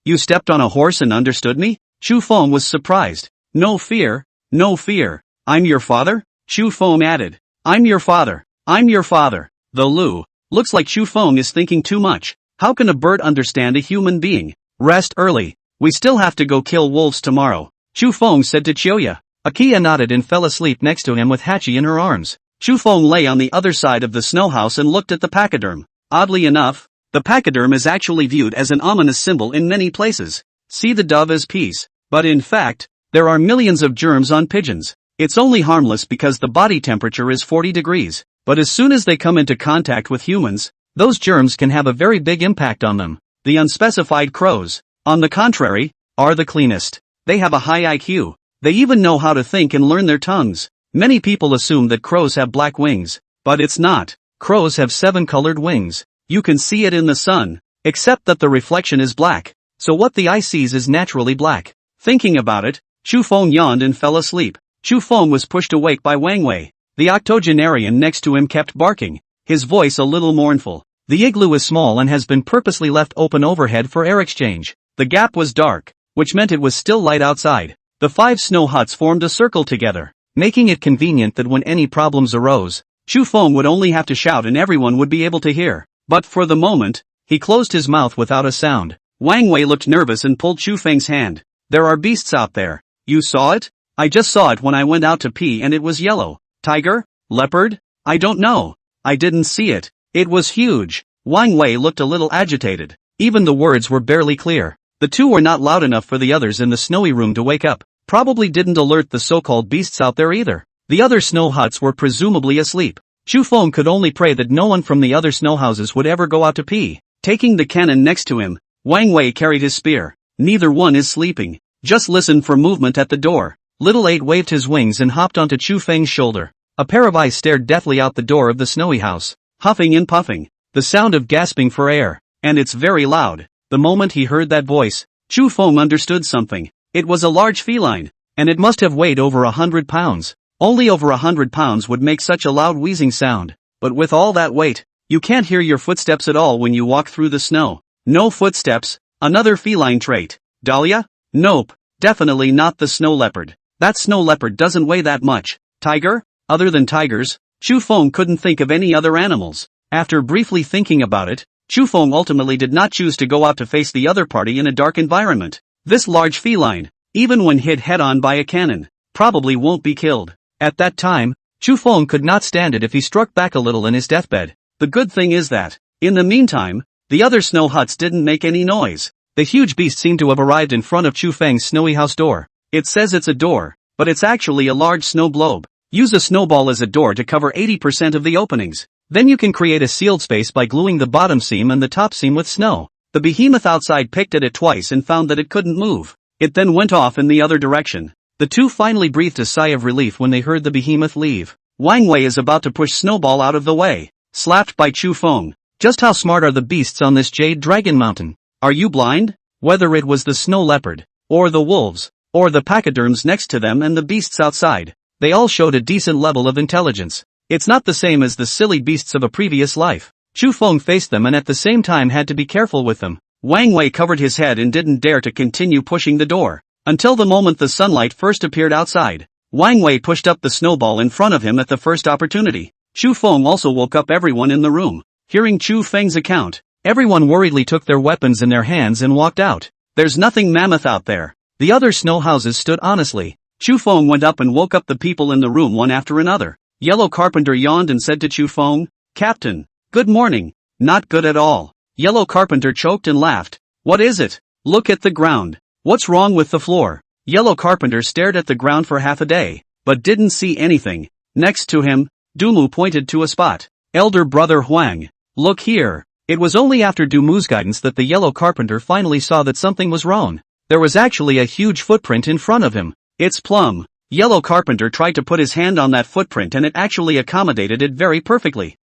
You stepped on a horse and understood me? Chu Feng was surprised. No fear, no fear. I'm your father? Chu Feng added. I'm your father. The Lu. Looks like Chu Feng is thinking too much. How can a bird understand a human being? Rest early. We still have to go kill wolves tomorrow, Chu Feng said to Xiaoya. Akia nodded and fell asleep next to him with Hachi in her arms. Chu Feng lay on the other side of the snow house and looked at the pachyderm. Oddly enough, the pachyderm is actually viewed as an ominous symbol in many places. See the dove as peace. But in fact, there are millions of germs on pigeons. It's only harmless because the body temperature is 40 degrees. But as soon as they come into contact with humans, those germs can have a very big impact on them. The unspecified crows, on the contrary, are the cleanest. They have a high IQ. They even know how to think and learn their tongues. Many people assume that crows have black wings, but it's not. Crows have 7 colored wings. You can see it in the sun, except that the reflection is black. So what the eye sees is naturally black. Thinking about it, Chu Feng yawned and fell asleep. Chu Feng was pushed awake by Wang Wei. The octogenarian next to him kept barking, his voice a little mournful. The igloo is small and has been purposely left open overhead for air exchange. The gap was dark, which meant it was still light outside. The 5 snow huts formed a circle together, making it convenient that when any problems arose, Chu Feng would only have to shout and everyone would be able to hear. But for the moment, He closed his mouth without a sound. Wang Wei looked nervous and pulled Chu Feng's hand. There are beasts out there. You saw it? I just saw it when I went out to pee and it was yellow. Tiger? Leopard? I don't know. I didn't see it. It was huge. Wang Wei looked a little agitated. Even the words were barely clear. The two were not loud enough for the others in the snowy room to wake up. Probably didn't alert the so-called beasts out there either. The other snow huts were presumably asleep. Chu Feng could only pray that no one from the other snow houses would ever go out to pee. Taking the cannon next to him, Wang Wei carried his spear. Neither one is sleeping. Just listen for movement at the door. Little 8 waved his wings and hopped onto Chu Feng's shoulder. A pair of eyes stared deathly out the door of the snowy house. Huffing and puffing. The sound of gasping for air. And it's very loud. The moment he heard that voice, Chu Feng understood something. It was a large feline. And it must have weighed over 100 pounds. Only over 100 pounds would make such a loud wheezing sound. But with all that weight, you can't hear your footsteps at all when you walk through the snow. No footsteps. Another feline trait. Dahlia? Nope. Definitely not the snow leopard. That snow leopard doesn't weigh that much. Tiger? Other than tigers, Chu Feng couldn't think of any other animals. After briefly thinking about it, Chu Feng ultimately did not choose to go out to face the other party in a dark environment. This large feline, even when hit head-on by a cannon, probably won't be killed. At that time, Chu Feng could not stand it if he struck back a little in his deathbed. The good thing is that, in the meantime, the other snow huts didn't make any noise. The huge beast seemed to have arrived in front of Chu Feng's snowy house door. It says it's a door, but it's actually a large snow globe. Use a snowball as a door to cover 80% of the openings. Then you can create a sealed space by gluing the bottom seam and the top seam with snow. The behemoth outside picked at it twice and found that it couldn't move. It then went off in the other direction. The two finally breathed a sigh of relief when they heard the behemoth leave. Wang Wei is about to push Snowball out of the way. Slapped by Chu Feng. Just how smart are the beasts on this Jade Dragon Mountain? Are you blind? Whether it was the snow leopard, or the wolves, or the pachyderms next to them and the beasts outside, they all showed a decent level of intelligence. It's not the same as the silly beasts of a previous life. Chu Feng faced them and at the same time had to be careful with them. Wang Wei covered his head and didn't dare to continue pushing the door. Until the moment the sunlight first appeared outside. Wang Wei pushed up the snowball in front of him at the first opportunity. Chu Feng also woke up everyone in the room. Hearing Chu Feng's account, everyone worriedly took their weapons in their hands and walked out. There's nothing mammoth out there. The other snow houses stood honestly. Chu Feng went up and woke up the people in the room one after another. Yellow Carpenter yawned and said to Chu Feng, "Captain, good morning." "Not good at all." Yellow Carpenter choked and laughed. "What is it? Look at the ground. What's wrong with the floor?" Yellow Carpenter stared at the ground for half a day, but didn't see anything. Next to him, Dumu pointed to a spot. "Elder brother Huang, look here." It was only after Dumu's guidance that the Yellow Carpenter finally saw that something was wrong. There was actually a huge footprint in front of him. "It's Plum." Yellow Carpenter tried to put his hand on that footprint and it actually accommodated it very perfectly.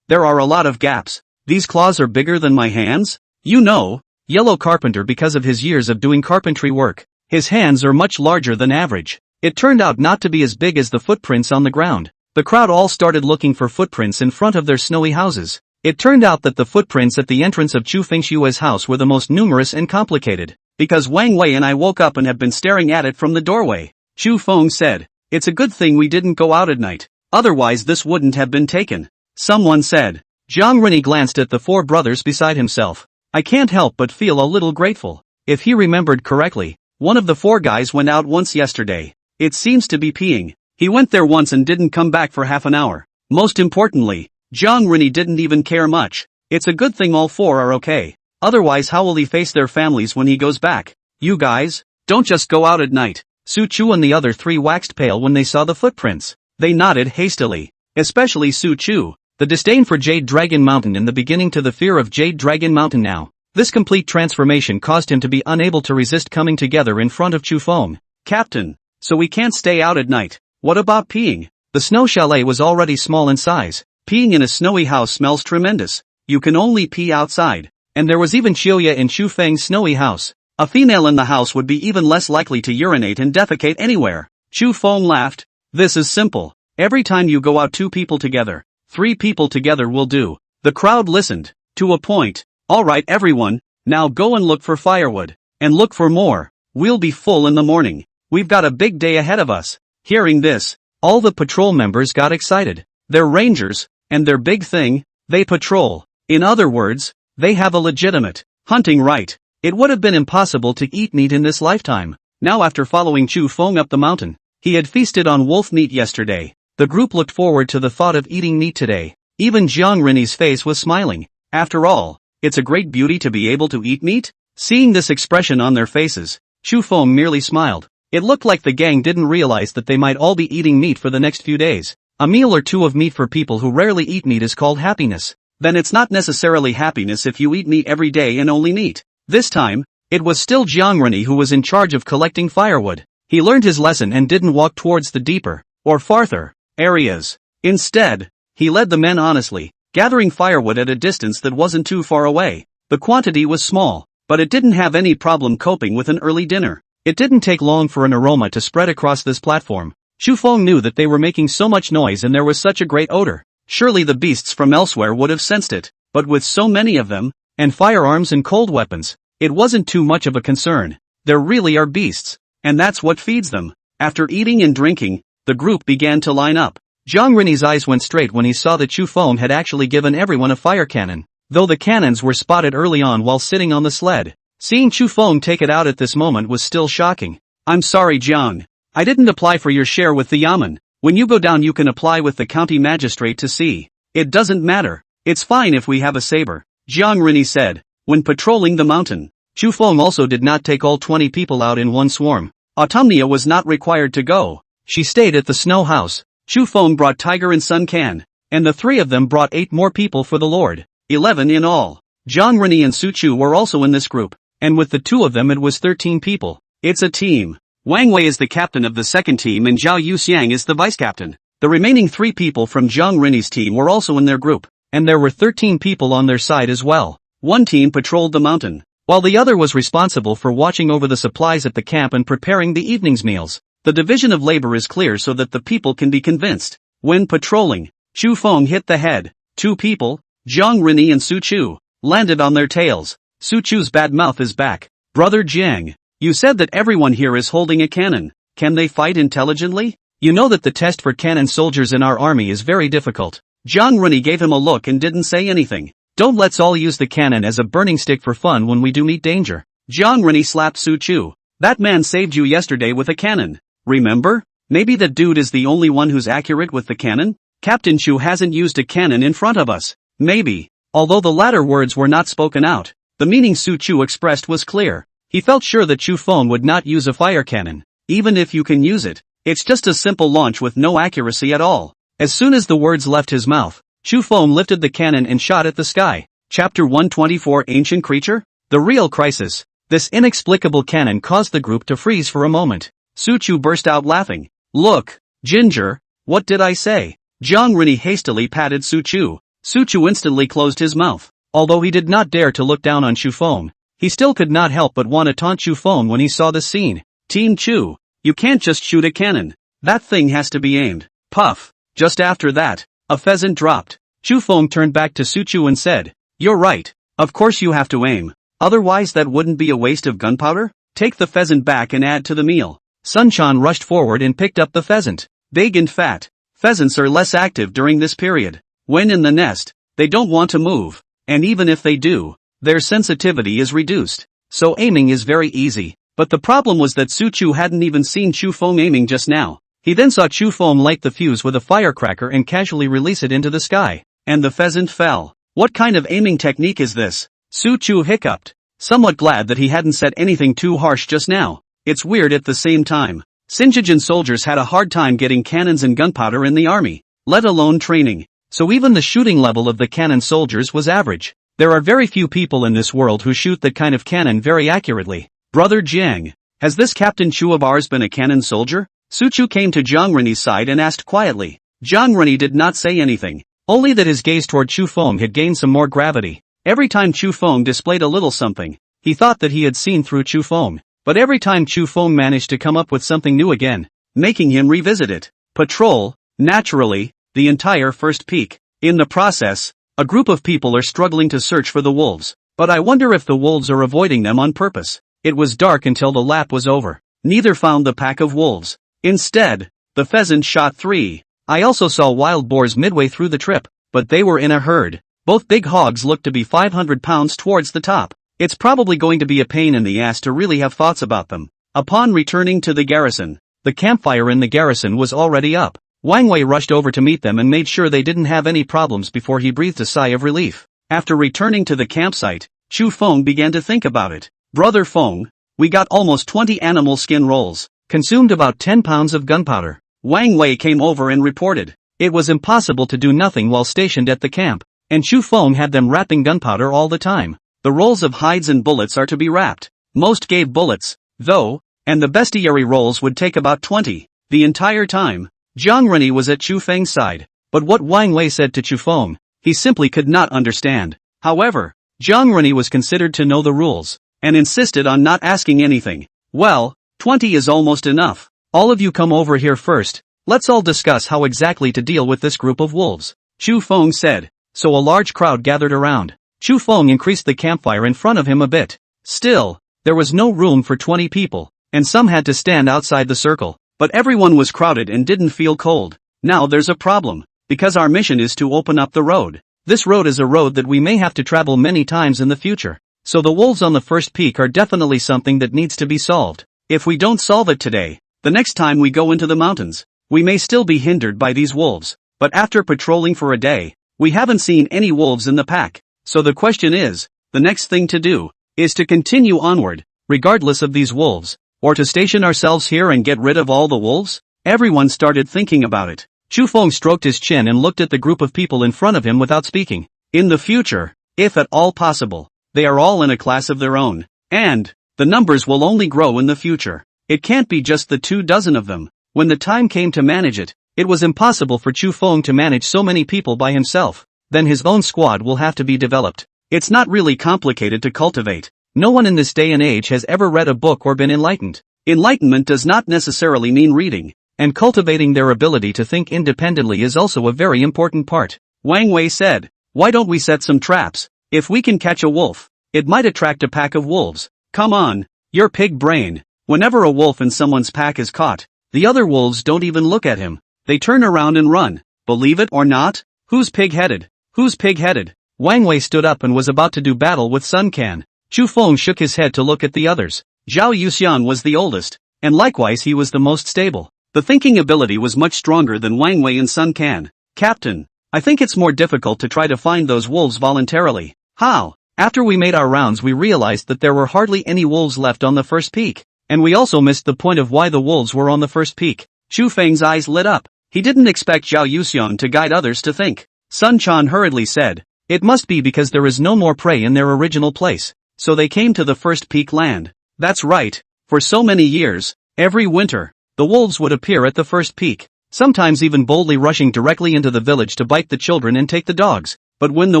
There are a lot of gaps. These claws are bigger than my hands? You know, Yellow Carpenter because of his years of doing carpentry work. His hands are much larger than average. It turned out not to be as big as the footprints on the ground. The crowd all started looking for footprints in front of their snowy houses. It turned out that the footprints at the entrance of Chu Fengshua's house were the most numerous and complicated. Because Wang Wei and I woke up and have been staring at it from the doorway. Chu Feng said, "It's a good thing we didn't go out at night. Otherwise this wouldn't have been taken." Someone said. Zhang Rini glanced at the four brothers beside himself. "I can't help but feel a little grateful." If he remembered correctly, one of the four guys went out once yesterday. It seems to be peeing. He went there once and didn't come back for half an hour. Most importantly, Zhang Rini didn't even care much. It's a good thing all four are okay. Otherwise how will he face their families when he goes back? "You guys, don't just go out at night." Su Chu and the other three waxed pale when they saw the footprints. They nodded hastily. Especially Su Chu. The disdain for Jade Dragon Mountain in the beginning to the fear of Jade Dragon Mountain now. This complete transformation caused him to be unable to resist coming together in front of Chu Feng. "Captain, so we can't stay out at night. What about peeing?" The snow chalet was already small in size. Peeing in a snowy house smells tremendous. You can only pee outside. And there was even Qiuya in Chu Feng's snowy house. A female in the house would be even less likely to urinate and defecate anywhere. Chu Feng laughed. "This is simple. Every time you go out 2 people together, 3 people together will do." The crowd listened. To a point. "Alright everyone, now go and look for firewood. And look for more. We'll be full in the morning. We've got a big day ahead of us." Hearing this, all the patrol members got excited. They're rangers, and their big thing, they patrol. In other words, They have a legitimate hunting right. It would have been impossible to eat meat in this lifetime. Now after following Chu Feng up the mountain, he had feasted on wolf meat yesterday. The group looked forward to the thought of eating meat today. Even Jiang Rinni's face was smiling. After all, it's a great beauty to be able to eat meat. Seeing this expression on their faces, Chu Feng merely smiled. It looked like the gang didn't realize that they might all be eating meat for the next few days. A meal or two of meat for people who rarely eat meat is called happiness. Then it's not necessarily happiness if you eat meat every day and only meat. This time, it was still Jiang Rinni who was in charge of collecting firewood. He learned his lesson and didn't walk towards the deeper, or farther, areas. Instead, he led the men honestly, gathering firewood at a distance that wasn't too far away. The quantity was small, but it didn't have any problem coping with an early dinner. It didn't take long for an aroma to spread across this platform. Chu Feng knew that they were making so much noise and there was such a great odor. Surely the beasts from elsewhere would have sensed it, but with so many of them, and firearms and cold weapons, it wasn't too much of a concern. There really are beasts, and that's what feeds them. After eating and drinking, the group began to line up. Jiang Rinni's eyes went straight when he saw that Chu Feng had actually given everyone a fire cannon, though the cannons were spotted early on while sitting on the sled. Seeing Chu Feng take it out at this moment was still shocking. I'm sorry Jiang. I didn't apply for your share with the yamen. When you go down you can apply with the county magistrate to see. It doesn't matter. It's fine if we have a saber, Jiang Rinni said. When patrolling the mountain, Chu Feng also did not take all 20 people out in one swarm. Autumnia was not required to go. She stayed at the snow house. Chu Feng brought Tiger and Sun Can, and the three of them brought 8 more people for the Lord. 11 in all. Jiang Rinni and Su Chu were also in this group, and with the two of them it was 13 people. It's a team. Wang Wei is the captain of the second team and Zhao Yuxiang is the vice-captain. The remaining 3 people from Jiang Rinni's team were also in their group, and there were 13 people on their side as well. One team patrolled the mountain, while the other was responsible for watching over the supplies at the camp and preparing the evening's meals. The division of labor is clear so that the people can be convinced. When patrolling, Chu Feng hit the head. 2 people, Jiang Rinni and Su Chu, landed on their tails. Su Chu's bad mouth is back. Brother Jiang, you said that everyone here is holding a cannon. Can they fight intelligently? You know that the test for cannon soldiers in our army is very difficult. Jiang Rinni gave him a look and didn't say anything. Don't let's all use the cannon as a burning stick for fun when we do meet danger. Jiang Rinni slapped Su Chu. That man saved you yesterday with a cannon. Remember? Maybe that dude is the only one who's accurate with the cannon? Captain Chu hasn't used a cannon in front of us. Maybe. Although the latter words were not spoken out, the meaning Su Chu expressed was clear. He felt sure that Chu Feng would not use a fire cannon. Even if you can use it, it's just a simple launch with no accuracy at all. As soon as the words left his mouth, Chu Feng lifted the cannon and shot at the sky. Chapter 124 Ancient Creature? The Real Crisis. This inexplicable cannon caused the group to freeze for a moment. Su Chu burst out laughing. Look, Ginger, what did I say? Jiang Rinni hastily patted Su Chu. Su Chu instantly closed his mouth. Although he did not dare to look down on Chu Feng, he still could not help but want to taunt Chu Feng when he saw this scene. Team Chu, you can't just shoot a cannon. That thing has to be aimed. Puff. Just after that, a pheasant dropped. Chu Feng turned back to Su Chu and said, You're right. Of course you have to aim. Otherwise that wouldn't be a waste of gunpowder? Take the pheasant back and add to the meal. Sun Quan rushed forward and picked up the pheasant. Big and fat. Pheasants are less active during this period. When in the nest, they don't want to move. And even if they do, their sensitivity is reduced. So aiming is very easy. But the problem was that Su Chu hadn't even seen Chu Feng aiming just now. He then saw Chu Feng light the fuse with a firecracker and casually release it into the sky. And the pheasant fell. What kind of aiming technique is this? Su Chu hiccuped, somewhat glad that he hadn't said anything too harsh just now. It's weird at the same time. Sinjijin soldiers had a hard time getting cannons and gunpowder in the army, let alone training. So even the shooting level of the cannon soldiers was average. There are very few people in this world who shoot that kind of cannon very accurately. Brother Jiang, has this Captain Chu of ours been a cannon soldier? Su Chu came to Jiang Rinni's side and asked quietly. Jiang Rinni did not say anything, only that his gaze toward Chu Feng had gained some more gravity. Every time Chu Feng displayed a little something, he thought that he had seen through Chu Feng. But every time Chu Feng managed to come up with something new again, making him revisit it. Patrol, naturally, the entire first peak. In the process, a group of people are struggling to search for the wolves. But I wonder if the wolves are avoiding them on purpose. It was dark until the lap was over. Neither found the pack of wolves. Instead, the pheasant shot 3. I also saw wild boars midway through the trip, but they were in a herd. Both big hogs looked to be 500 pounds towards the top. It's probably going to be a pain in the ass to really have thoughts about them. Upon returning to the garrison, the campfire in the garrison was already up. Wang Wei rushed over to meet them and made sure they didn't have any problems before he breathed a sigh of relief. After returning to the campsite, Chu Feng began to think about it. Brother Feng, we got almost 20 animal skin rolls, consumed about 10 pounds of gunpowder. Wang Wei came over and reported. It was impossible to do nothing while stationed at the camp, and Chu Feng had them wrapping gunpowder all the time. The rolls of hides and bullets are to be wrapped. Most gave bullets, though, and the bestiary rolls would take about 20. The entire time, Jiang Renyi was at Chu Feng's side, but what Wang Wei said to Chu Feng, he simply could not understand. However, Jiang Renyi was considered to know the rules, and insisted on not asking anything. Well, 20 is almost enough. All of you come over here first, let's all discuss how exactly to deal with this group of wolves, Chu Feng said. So a large crowd gathered around. Chu Feng increased the campfire in front of him a bit. Still, there was no room for 20 people, and some had to stand outside the circle. But everyone was crowded and didn't feel cold. Now there's a problem, because our mission is to open up the road. This road is a road that we may have to travel many times in the future. So the wolves on the first peak are definitely something that needs to be solved. If we don't solve it today, the next time we go into the mountains, we may still be hindered by these wolves. But after patrolling for a day, we haven't seen any wolves in the pack. So the question is, the next thing to do, is to continue onward, regardless of these wolves, or to station ourselves here and get rid of all the wolves? Everyone started thinking about it. Chu Feng stroked his chin and looked at the group of people in front of him without speaking. In the future, if at all possible, they are all in a class of their own, and the numbers will only grow in the future. It can't be just the 24 of them. When the time came to manage it, it was impossible for Chu Feng to manage so many people by himself. Then his own squad will have to be developed. It's not really complicated to cultivate. No one in this day and age has ever read a book or been enlightened. Enlightenment does not necessarily mean reading, and cultivating their ability to think independently is also a very important part. Wang Wei said, why don't we set some traps? If we can catch a wolf, it might attract a pack of wolves. Come on, your pig brain. Whenever a wolf in someone's pack is caught, the other wolves don't even look at him. They turn around and run. Believe it or not? Who's pig-headed? Who's pig-headed? Wang Wei stood up and was about to do battle with Sun Can. Chu Feng shook his head to look at the others. Zhao Yuxian was the oldest, and likewise he was the most stable. The thinking ability was much stronger than Wang Wei and Sun Can. Captain, I think it's more difficult to try to find those wolves voluntarily. How? After we made our rounds we realized that there were hardly any wolves left on the first peak. And we also missed the point of why the wolves were on the first peak. Chu Feng's eyes lit up. He didn't expect Zhao Yuxian to guide others to think. Sun Quan hurriedly said, it must be because there is no more prey in their original place. So they came to the first peak land. That's right. For so many years, every winter, the wolves would appear at the first peak, sometimes even boldly rushing directly into the village to bite the children and take the dogs. But when the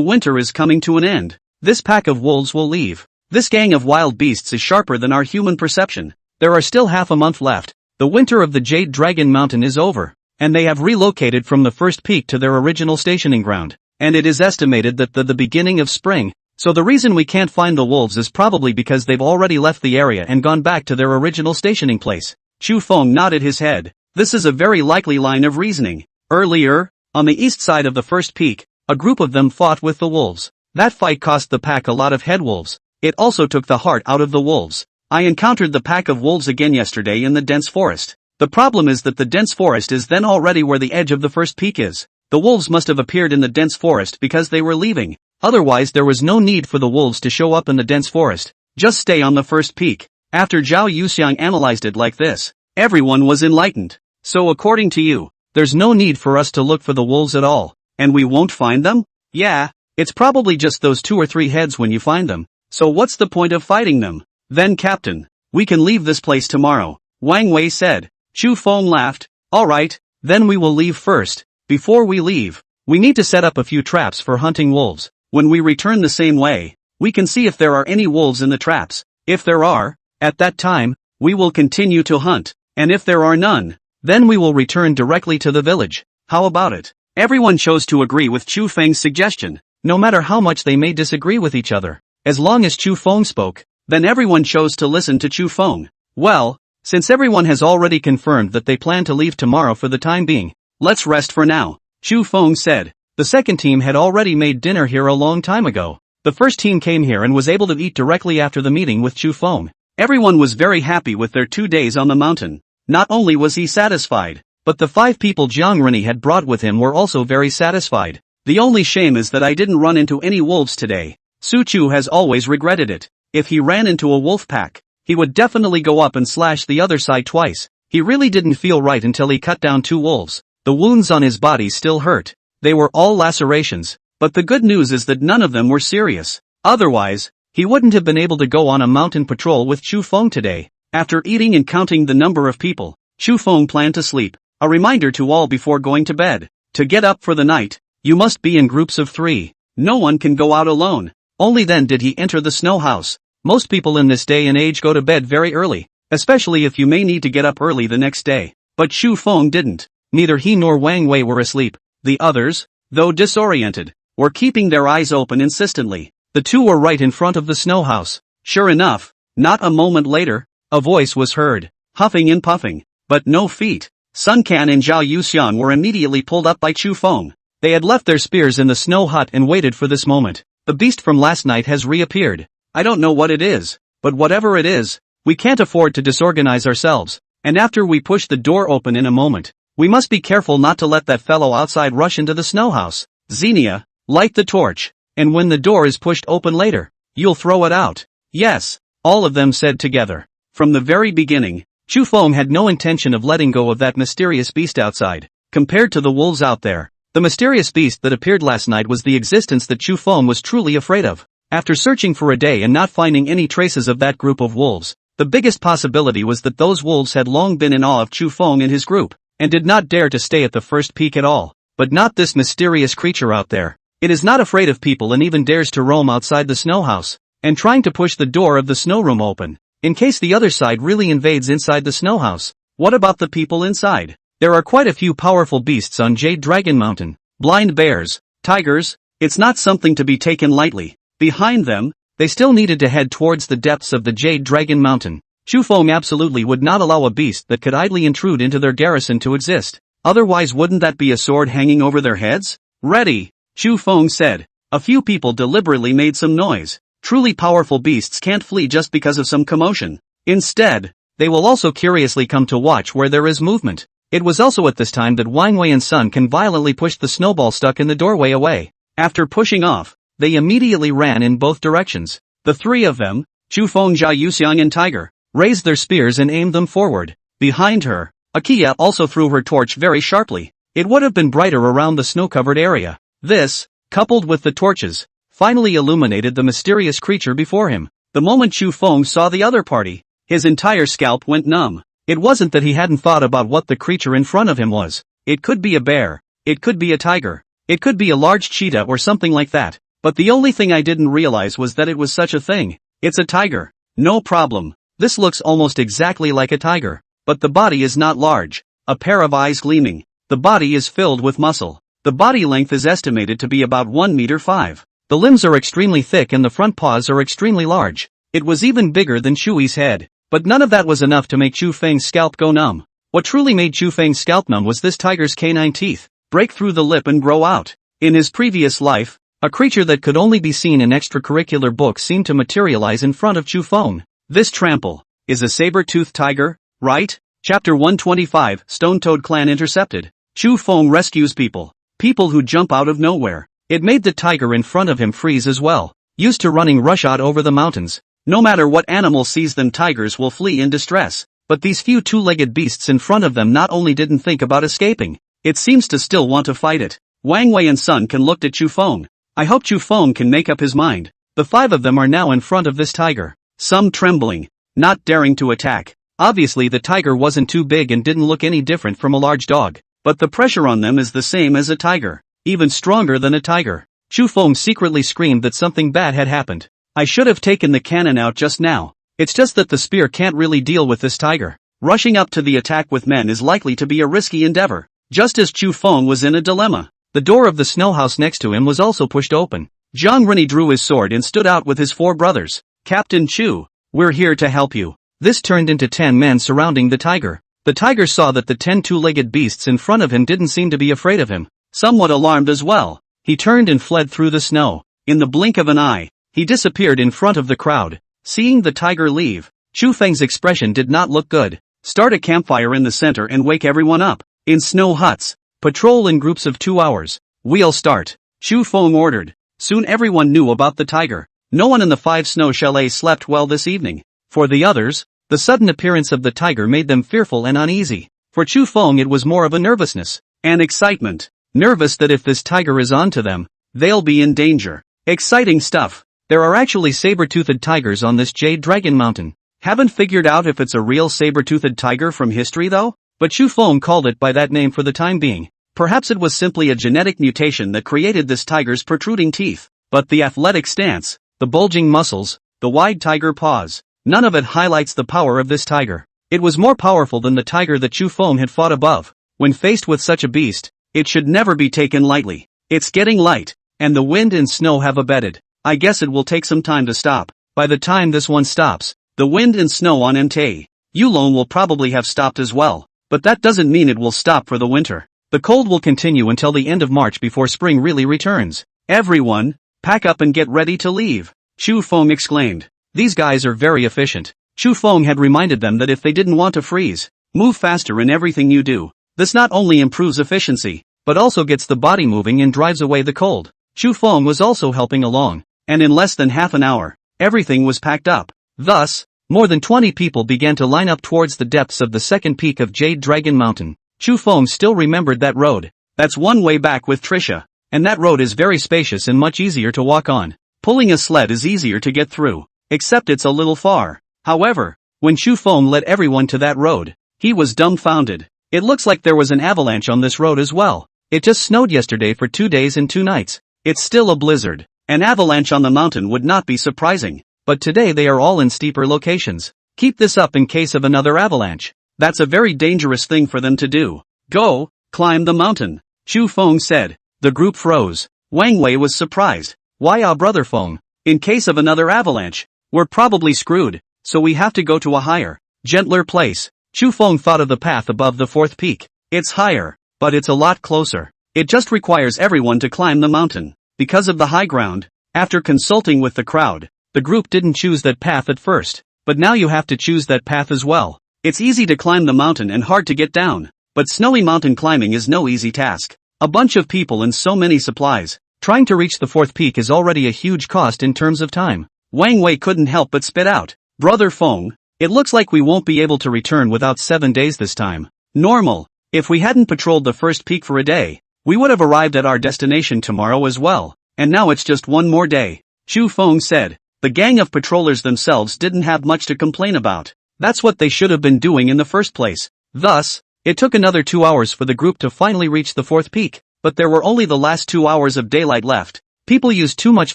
winter is coming to an end, this pack of wolves will leave. This gang of wild beasts is sharper than our human perception. There are still half a month left. The winter of the Jade Dragon Mountain is over, and they have relocated from the first peak to their original stationing ground. And it is estimated that the beginning of spring. So the reason we can't find the wolves is probably because they've already left the area and gone back to their original stationing place. Chu Feng nodded his head. This is a very likely line of reasoning. Earlier, on the east side of the first peak, a group of them fought with the wolves. That fight cost the pack a lot of head wolves. It also took the heart out of the wolves. I encountered the pack of wolves again yesterday in the dense forest. The problem is that the dense forest is then already where the edge of the first peak is. The wolves must have appeared in the dense forest because they were leaving. Otherwise there was no need for the wolves to show up in the dense forest. Just stay on the first peak. After Zhao Yuxiang analyzed it like this, everyone was enlightened. So according to you, there's no need for us to look for the wolves at all. And we won't find them? Yeah, it's probably just those 2 or 3 heads when you find them. So what's the point of fighting them? Then Captain, we can leave this place tomorrow, Wang Wei said. Chu Feng laughed. Alright, then we will leave first. Before we leave, we need to set up a few traps for hunting wolves. When we return the same way, we can see if there are any wolves in the traps. If there are, at that time, we will continue to hunt. And if there are none, then we will return directly to the village. How about it? Everyone chose to agree with Chu Feng's suggestion, no matter how much they may disagree with each other. As long as Chu Feng spoke, then everyone chose to listen to Chu Feng. Well, since everyone has already confirmed that they plan to leave tomorrow for the time being, let's rest for now, Chu Feng said. The second team had already made dinner here a long time ago. The first team came here and was able to eat directly after the meeting with Chu Feng. Everyone was very happy with their 2 days on the mountain. Not only was he satisfied, but the 5 people Jiang Rini had brought with him were also very satisfied. The only shame is that I didn't run into any wolves today. Su Chu has always regretted it. If he ran into a wolf pack, he would definitely go up and slash the other side twice. He really didn't feel right until he cut down 2 wolves. The wounds on his body still hurt. They were all lacerations, but the good news is that none of them were serious. Otherwise, he wouldn't have been able to go on a mountain patrol with Chu Feng today. After eating and counting the number of people, Chu Feng planned to sleep. A reminder to all before going to bed. To get up for the night, you must be in groups of 3. No one can go out alone. Only then did he enter the snow house. Most people in this day and age go to bed very early, especially if you may need to get up early the next day. But Chu Feng didn't. Neither he nor Wang Wei were asleep. The others, though disoriented, were keeping their eyes open insistently. The 2 were right in front of the snow house. Sure enough, not a moment later, a voice was heard, huffing and puffing, but no feet. Sun Can and Zhao Yuxiang were immediately pulled up by Chu Feng. They had left their spears in the snow hut and waited for this moment. The beast from last night has reappeared. I don't know what it is, but whatever it is, we can't afford to disorganize ourselves, and after we push the door open in a moment, we must be careful not to let that fellow outside rush into the snow house. Xenia, light the torch, and when the door is pushed open later, you'll throw it out. Yes, all of them said together. From the very beginning, Chu Feng had no intention of letting go of that mysterious beast outside. Compared to the wolves out there, the mysterious beast that appeared last night was the existence that Chu Feng was truly afraid of. After searching for a day and not finding any traces of that group of wolves, the biggest possibility was that those wolves had long been in awe of Chu Feng and his group, and did not dare to stay at the first peak at all. But not this mysterious creature out there. It is not afraid of people and even dares to roam outside the snow house, and trying to push the door of the snow room open, in case the other side really invades inside the snow house. What about the people inside? There are quite a few powerful beasts on Jade Dragon Mountain. Blind bears, tigers, it's not something to be taken lightly. Behind them, they still needed to head towards the depths of the Jade Dragon Mountain. Chu Feng absolutely would not allow a beast that could idly intrude into their garrison to exist. Otherwise wouldn't that be a sword hanging over their heads? Ready, Chu Feng said. A few people deliberately made some noise. Truly powerful beasts can't flee just because of some commotion. Instead, they will also curiously come to watch where there is movement. It was also at this time that Wang Wei and Sun Can violently pushed the snowball stuck in the doorway away. After pushing off, they immediately ran in both directions. The 3 of them, Chu Feng, Zhao Yuxiang and Tiger, raised their spears and aimed them forward. Behind her, Akia also threw her torch very sharply. It would have been brighter around the snow-covered area. This, coupled with the torches, finally illuminated the mysterious creature before him. The moment Chu Feng saw the other party, his entire scalp went numb. It wasn't that he hadn't thought about what the creature in front of him was. It could be a bear, it could be a tiger, it could be a large cheetah or something like that. But the only thing I didn't realize was that it was such a thing. It's a tiger. No problem. This looks almost exactly like a tiger. But the body is not large. A pair of eyes gleaming. The body is filled with muscle. The body length is estimated to be about 1 meter 5. The limbs are extremely thick and the front paws are extremely large. It was even bigger than Chui's head. But none of that was enough to make Chu Feng's scalp go numb. What truly made Chu Feng's scalp numb was this tiger's canine teeth, break through the lip and grow out. In his previous life, a creature that could only be seen in extracurricular books seemed to materialize in front of Chu Feng. This trample is a saber-toothed tiger, right? Chapter 125, Stone-Toad Clan Intercepted. Chu Feng rescues people. People who jump out of nowhere. It made the tiger in front of him freeze as well. Used to running roughshod over the mountains. No matter what animal sees them, tigers will flee in distress. But these few two-legged beasts in front of them not only didn't think about escaping, it seems to still want to fight it. Wang Wei and Sun Can looked at Chu Feng. I hope Chu Feng can make up his mind. The 5 of them are now in front of this tiger. Some trembling, not daring to attack. Obviously the tiger wasn't too big and didn't look any different from a large dog. But the pressure on them is the same as a tiger. Even stronger than a tiger. Chu Feng secretly screamed that something bad had happened. I should have taken the cannon out just now. It's just that the spear can't really deal with this tiger. Rushing up to the attack with men is likely to be a risky endeavor. Just as Chu Feng was in a dilemma, the door of the snow house next to him was also pushed open. Jiang Rini drew his sword and stood out with his 4 brothers. Captain Chu, we're here to help you. This turned into 10 men surrounding the tiger. The tiger saw that the 10 two-legged beasts in front of him didn't seem to be afraid of him. Somewhat alarmed as well, he turned and fled through the snow. In the blink of an eye, he disappeared in front of the crowd. Seeing the tiger leave, Chu Feng's expression did not look good. Start a campfire in the center and wake everyone up. In snow huts, patrol in groups of 2 hours. We'll start, Chu Feng ordered. Soon everyone knew about the tiger. No one in the 5 snow chalets slept well this evening. For the others, the sudden appearance of the tiger made them fearful and uneasy. For Chu Feng it was more of a nervousness and excitement. Nervous that if this tiger is on to them, they'll be in danger. Exciting stuff. There are actually saber-toothed tigers on this Jade Dragon Mountain. Haven't figured out if it's a real saber-toothed tiger from history though? But Chu Feng called it by that name for the time being. Perhaps it was simply a genetic mutation that created this tiger's protruding teeth. But the athletic stance, the bulging muscles, the wide tiger paws, none of it highlights the power of this tiger. It was more powerful than the tiger that Chu Feng had fought above. When faced with such a beast, it should never be taken lightly. It's getting light, and the wind and snow have abated. I guess it will take some time to stop. By the time this one stops, the wind and snow on Mt. Yulon will probably have stopped as well. But that doesn't mean it will stop for the winter. The cold will continue until the end of March before spring really returns. Everyone, pack up and get ready to leave, Chu Feng exclaimed. These guys are very efficient. Chu Feng had reminded them that if they didn't want to freeze, move faster in everything you do. This not only improves efficiency, but also gets the body moving and drives away the cold. Chu Feng was also helping along, and in less than half an hour, everything was packed up. Thus, more than 20 people began to line up towards the depths of the second peak of Jade Dragon Mountain. Chu Feng still remembered that road. That's one way back with Trisha, and that road is very spacious and much easier to walk on. Pulling a sled is easier to get through, except it's a little far. However, when Chu Feng led everyone to that road, he was dumbfounded. It looks like there was an avalanche on this road as well. It just snowed yesterday for 2 days and 2 nights. It's still a blizzard. An avalanche on the mountain would not be surprising. But today they are all in steeper locations. Keep this up in case of another avalanche. That's a very dangerous thing for them to do. Go, climb the mountain, Chu Feng said. The group froze. Wang Wei was surprised. Why brother Feng? In case of another avalanche, we're probably screwed, so we have to go to a higher, gentler place. Chu Feng thought of the path above the 4th peak. It's higher, but it's a lot closer. It just requires everyone to climb the mountain. Because of the high ground, after consulting with the crowd, the group didn't choose that path at first, but now you have to choose that path as well. It's easy to climb the mountain and hard to get down, but snowy mountain climbing is no easy task. A bunch of people and so many supplies. Trying to reach the 4th peak is already a huge cost in terms of time. Wang Wei couldn't help but spit out. Brother Feng, it looks like we won't be able to return without 7 days this time. Normal. If we hadn't patrolled the first peak for a day, we would have arrived at our destination tomorrow as well. And now it's just one more day, Chu Feng said. The gang of patrollers themselves didn't have much to complain about. That's what they should have been doing in the first place. Thus, it took another 2 hours for the group to finally reach the 4th peak, but there were only the last 2 hours of daylight left. People use too much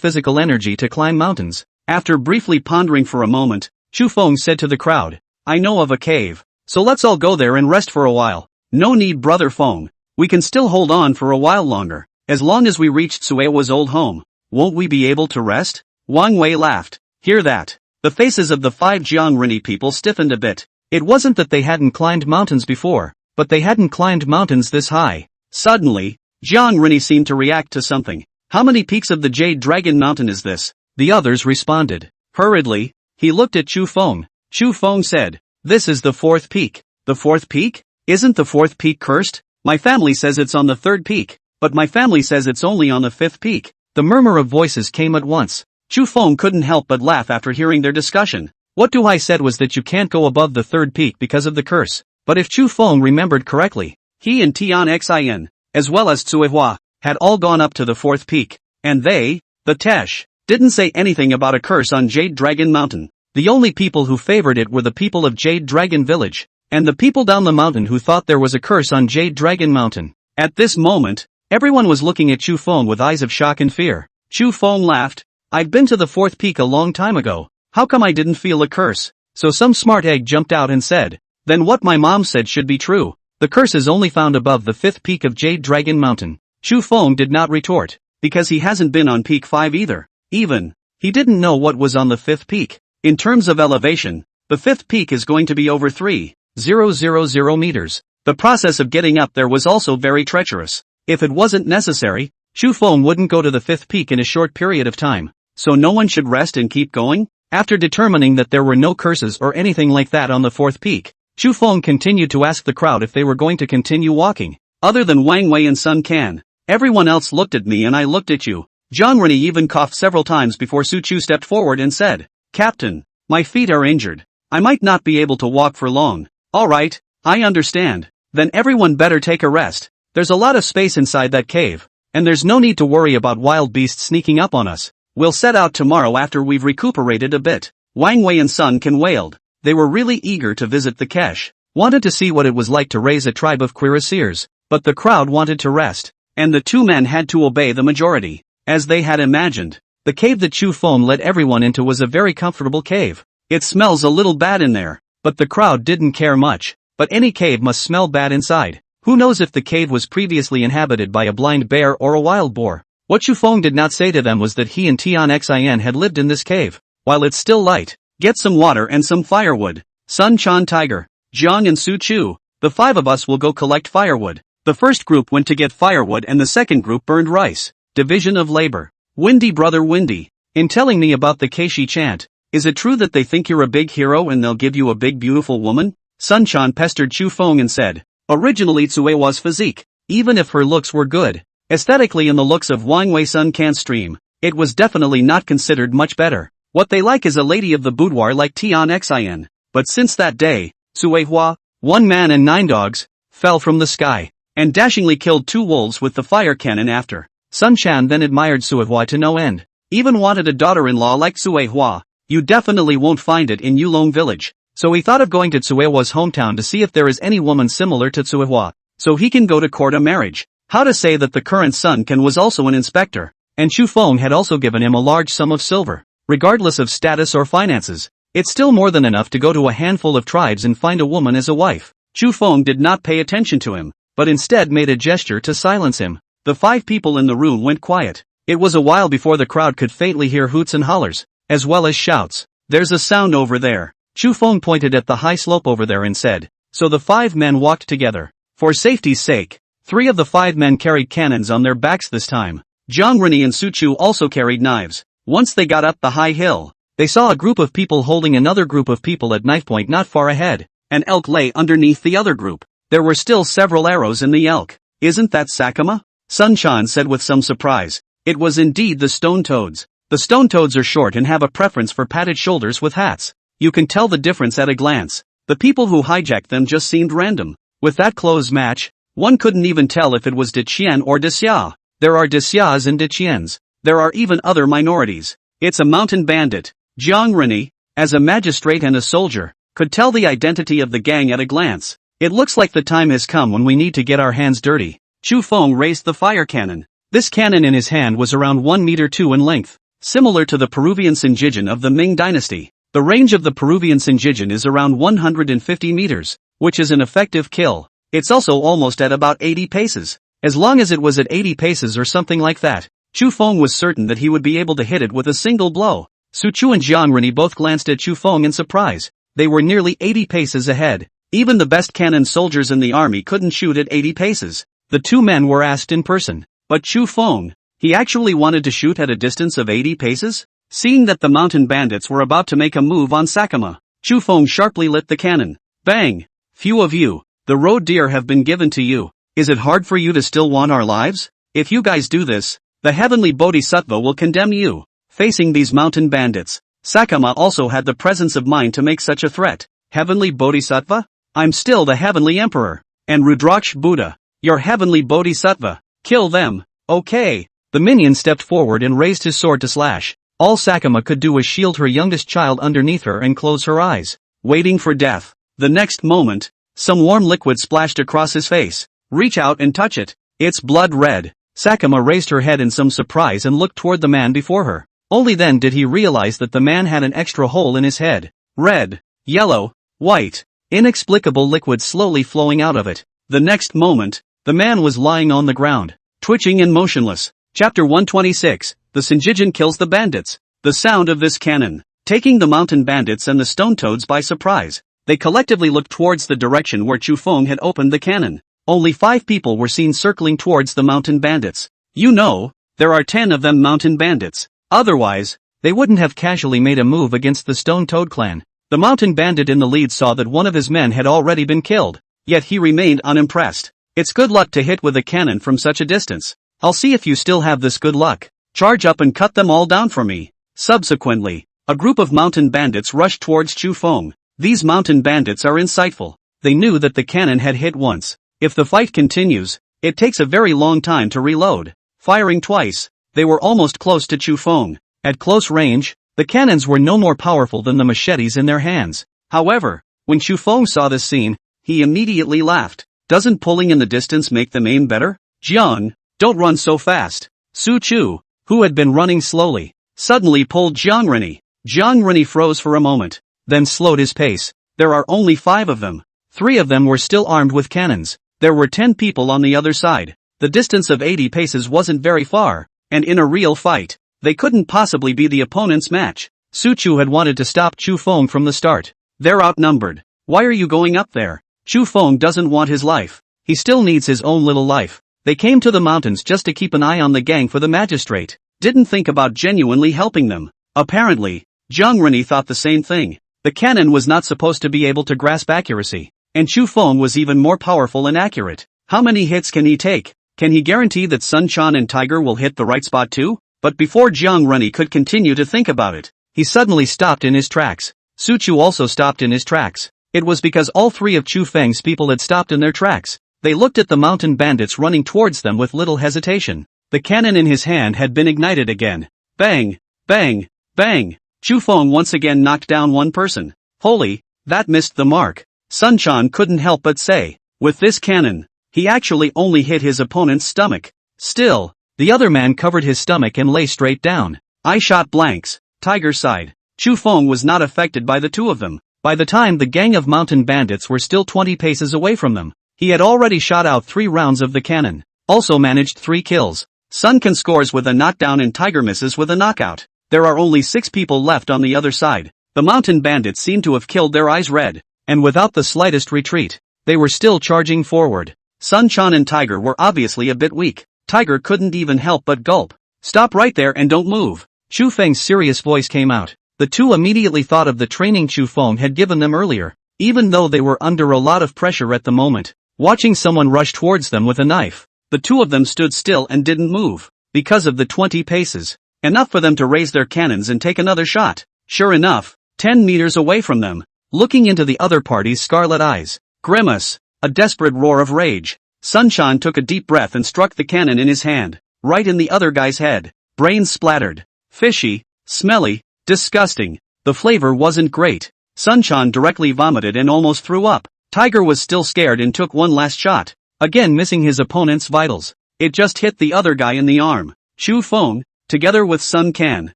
physical energy to climb mountains. After briefly pondering for a moment, Chu Feng said to the crowd, I know of a cave, so let's all go there and rest for a while. No need brother Feng. We can still hold on for a while longer. As long as we reached Suewa's old home, won't we be able to rest? Wang Wei laughed. Hear that? The faces of the 5 Jiangrini people stiffened a bit. It wasn't that they hadn't climbed mountains before, but they hadn't climbed mountains this high. Suddenly, Jiangrini seemed to react to something. How many peaks of the Jade Dragon Mountain is this? The others responded. Hurriedly, he looked at Chu Feng. Chu Feng said, this is the 4th peak. The 4th peak? Isn't the 4th peak cursed? My family says it's on the 3rd peak, but my family says it's only on the 5th peak. The murmur of voices came at once. Chu Feng couldn't help but laugh after hearing their discussion. What I said was that you can't go above the 3rd peak because of the curse. But if Chu Feng remembered correctly, he and Tian Xin, as well as Cuihua, had all gone up to the 4th peak. And they, the Tesh, didn't say anything about a curse on Jade Dragon Mountain. The only people who favored it were the people of Jade Dragon Village, and the people down the mountain who thought there was a curse on Jade Dragon Mountain. At this moment, everyone was looking at Chu Feng with eyes of shock and fear. Chu Feng laughed. I've been to the 4th peak a long time ago. How come I didn't feel a curse? So some smart egg jumped out and said, then what my mom said should be true. The curse is only found above the 5th peak of Jade Dragon Mountain. Chu Feng did not retort, because he hasn't been on peak 5 either. Even, he didn't know what was on the 5th peak. In terms of elevation, the 5th peak is going to be over 3,000 meters. The process of getting up there was also very treacherous. If it wasn't necessary, Chu Feng wouldn't go to the fifth peak in a short period of time, so no one should rest and keep going? After determining that there were no curses or anything like that on the fourth peak, Chu Feng continued to ask the crowd if they were going to continue walking. Other than Wang Wei and Sun Can, everyone else looked at me and I looked at you. Zhang Renyi even coughed several times before Su Chu stepped forward and said, "Captain, my feet are injured. I might not be able to walk for long." "Alright, I understand. Then everyone better take a rest. There's a lot of space inside that cave, and there's no need to worry about wild beasts sneaking up on us. We'll set out tomorrow after we've recuperated a bit." Wang Wei and Sun Can wailed. They were really eager to visit the cache, wanted to see what it was like to raise a tribe of cuirassiers, but the crowd wanted to rest, and the two men had to obey the majority. As they had imagined, the cave that Chu Feng led everyone into was a very comfortable cave. It smells a little bad in there, but the crowd didn't care much. But any cave must smell bad inside. Who knows if the cave was previously inhabited by a blind bear or a wild boar? What Chu Feng did not say to them was that he and Tian Xin had lived in this cave. While it's still light, get some water and some firewood. Sun Chan Tiger, Jiang and Su Chu, the five of us will go collect firewood. The first group went to get firewood and the second group burned rice. Division of labor. Windy brother Windy, in telling me about the Keishi chant, is it true that they think you're a big hero and they'll give you a big beautiful woman? Sun Chan pestered Chu Feng and said, originally Tsuewa's physique, even if her looks were good, aesthetically in the looks of Wang Wei Sun Can's stream, it was definitely not considered much better. What they like is a lady of the boudoir like Tian Xin. But since that day, Tsuehua, 1 man and 9 dogs, fell from the sky, and dashingly killed 2 wolves with the fire cannon after. Sun Chan then admired Tsuehua to no end. Even wanted a daughter-in-law like Tsuehua. You definitely won't find it in Yulong village. So he thought of going to Tsuehua's hometown to see if there is any woman similar to Tsuehua, so he can go to court a marriage. How to say that the current Sun Can was also an inspector, and Chu Feng had also given him a large sum of silver. Regardless of status or finances, it's still more than enough to go to a handful of tribes and find a woman as a wife. Chu Feng did not pay attention to him, but instead made a gesture to silence him. The 5 people in the room went quiet. It was a while before the crowd could faintly hear hoots and hollers, as well as shouts. There's a sound over there. Chu Feng pointed at the high slope over there and said. So the 5 men walked together. For safety's sake, 3 of the 5 men carried cannons on their backs this time. Zhang Renyi and Su Chu also carried knives. Once they got up the high hill, they saw a group of people holding another group of people at knife point not far ahead. An elk lay underneath the other group. There were still several arrows in the elk. Isn't that Sakama? Sun Chan said with some surprise. It was indeed the stone toads. The stone toads are short and have a preference for padded shoulders with hats. You can tell the difference at a glance. The people who hijacked them just seemed random. With that close match, one couldn't even tell if it was De Qian or De Xia. There are De Xias and De Qians. There are even other minorities. It's a mountain bandit. Jiang Renyi, as a magistrate and a soldier, could tell the identity of the gang at a glance. It looks like the time has come when we need to get our hands dirty. Chu Feng raised the fire cannon. This cannon in his hand was around 1 meter 2 in length, similar to the Peruvian Sinjijin of the Ming dynasty. The range of the Peruvian Sinjijin is around 150 meters, which is an effective kill. It's also almost at about 80 paces. As long as it was at 80 paces or something like that, Chu Feng was certain that he would be able to hit it with a single blow. Su Chu and Jiang Renyi both glanced at Chu Feng in surprise. They were nearly 80 paces ahead. Even the best cannon soldiers in the army couldn't shoot at 80 paces. The 2 men were asked in person. But Chu Feng, he actually wanted to shoot at a distance of 80 paces? Seeing that the mountain bandits were about to make a move on Sakama, Chu Feng sharply lit the cannon. Bang! Few of you, the road deer have been given to you. Is it hard for you to still want our lives? If you guys do this, the heavenly bodhisattva will condemn you. Facing these mountain bandits, Sakama also had the presence of mind to make such a threat. Heavenly bodhisattva? I'm still the heavenly emperor. And Rudraksh Buddha, your heavenly bodhisattva. Kill them. Okay. The minion stepped forward and raised his sword to slash. All Sakama could do was shield her youngest child underneath her and close her eyes, waiting for death. The next moment, some warm liquid splashed across his face. Reach out and touch it. It's blood red. Sakama raised her head in some surprise and looked toward the man before her. Only then did he realize that the man had an extra hole in his head. Red, yellow, white, inexplicable liquid slowly flowing out of it. The next moment, the man was lying on the ground, twitching and motionless. Chapter 126, The Sinjijin Kills the Bandits. The sound of this cannon, taking the mountain bandits and the stone toads by surprise. They collectively looked towards the direction where Chu Feng had opened the cannon. Only 5 people were seen circling towards the mountain bandits. You know, there are 10 of them mountain bandits. Otherwise, they wouldn't have casually made a move against the Stone Toad clan. The mountain bandit in the lead saw that one of his men had already been killed, yet he remained unimpressed. It's good luck to hit with a cannon from such a distance. I'll see if you still have this good luck. Charge up and cut them all down for me. Subsequently, a group of mountain bandits rushed towards Chu Feng. These mountain bandits are insightful. They knew that the cannon had hit once. If the fight continues, it takes a very long time to reload. Firing twice, they were almost close to Chu Feng. At close range, the cannons were no more powerful than the machetes in their hands. However, when Chu Feng saw this scene, he immediately laughed. Doesn't pulling in the distance make them aim better? Jiang, don't run so fast. Su Chu, who had been running slowly, suddenly pulled Jiang Rennie. Jiang Rennie froze for a moment, then slowed his pace. There are only 5 of them. 3 of them were still armed with cannons. There were 10 people on the other side. The distance of 80 paces wasn't very far, and in a real fight, they couldn't possibly be the opponent's match. Su Chu had wanted to stop Chu Feng from the start. They're outnumbered. Why are you going up there? Chu Feng doesn't want his life. He still needs his own little life. They came to the mountains just to keep an eye on the gang for the magistrate. Didn't think about genuinely helping them. Apparently, Jiang Rennie thought the same thing. The cannon was not supposed to be able to grasp accuracy, and Chu Feng was even more powerful and accurate. How many hits can he take? Can he guarantee that Sun Quan and Tiger will hit the right spot too? But before Jiang Rennie could continue to think about it, he suddenly stopped in his tracks. Su Chu also stopped in his tracks. It was because all 3 of Chu Feng's people had stopped in their tracks. They looked at the mountain bandits running towards them with little hesitation. The cannon in his hand had been ignited again. Bang! Bang! Bang! Chu Feng once again knocked down one person. Holy, that missed the mark. Sun Quan couldn't help but say, with this cannon, he actually only hit his opponent's stomach. Still, the other man covered his stomach and lay straight down. I shot blanks. Tiger sighed. Chu Feng was not affected by the 2 of them. By the time the gang of mountain bandits were still 20 paces away from them, he had already shot out 3 rounds of the cannon. Also managed 3 kills. Sun Quan scores with a knockdown and Tiger misses with a knockout. There are only 6 people left on the other side. The mountain bandits seem to have killed their eyes red, and without the slightest retreat, they were still charging forward. Sun Quan and Tiger were obviously a bit weak. Tiger couldn't even help but gulp. Stop right there and don't move. Chu Feng's serious voice came out. The 2 immediately thought of the training Chu Feng had given them earlier. Even though they were under a lot of pressure at the moment, watching someone rush towards them with a knife, the 2 of them stood still and didn't move. Because of the 20 paces, enough for them to raise their cannons and take another shot. Sure enough, 10 meters away from them, looking into the other party's scarlet eyes, grimace, a desperate roar of rage, Sun Quan took a deep breath and struck the cannon in his hand, right in the other guy's head. Brains splattered. Fishy, smelly, disgusting. The flavor wasn't great. Sun Quan directly vomited and almost threw up. Tiger was still scared and took one last shot, again missing his opponent's vitals. It just hit the other guy in the arm. Chu Feng, together with Sun Quan,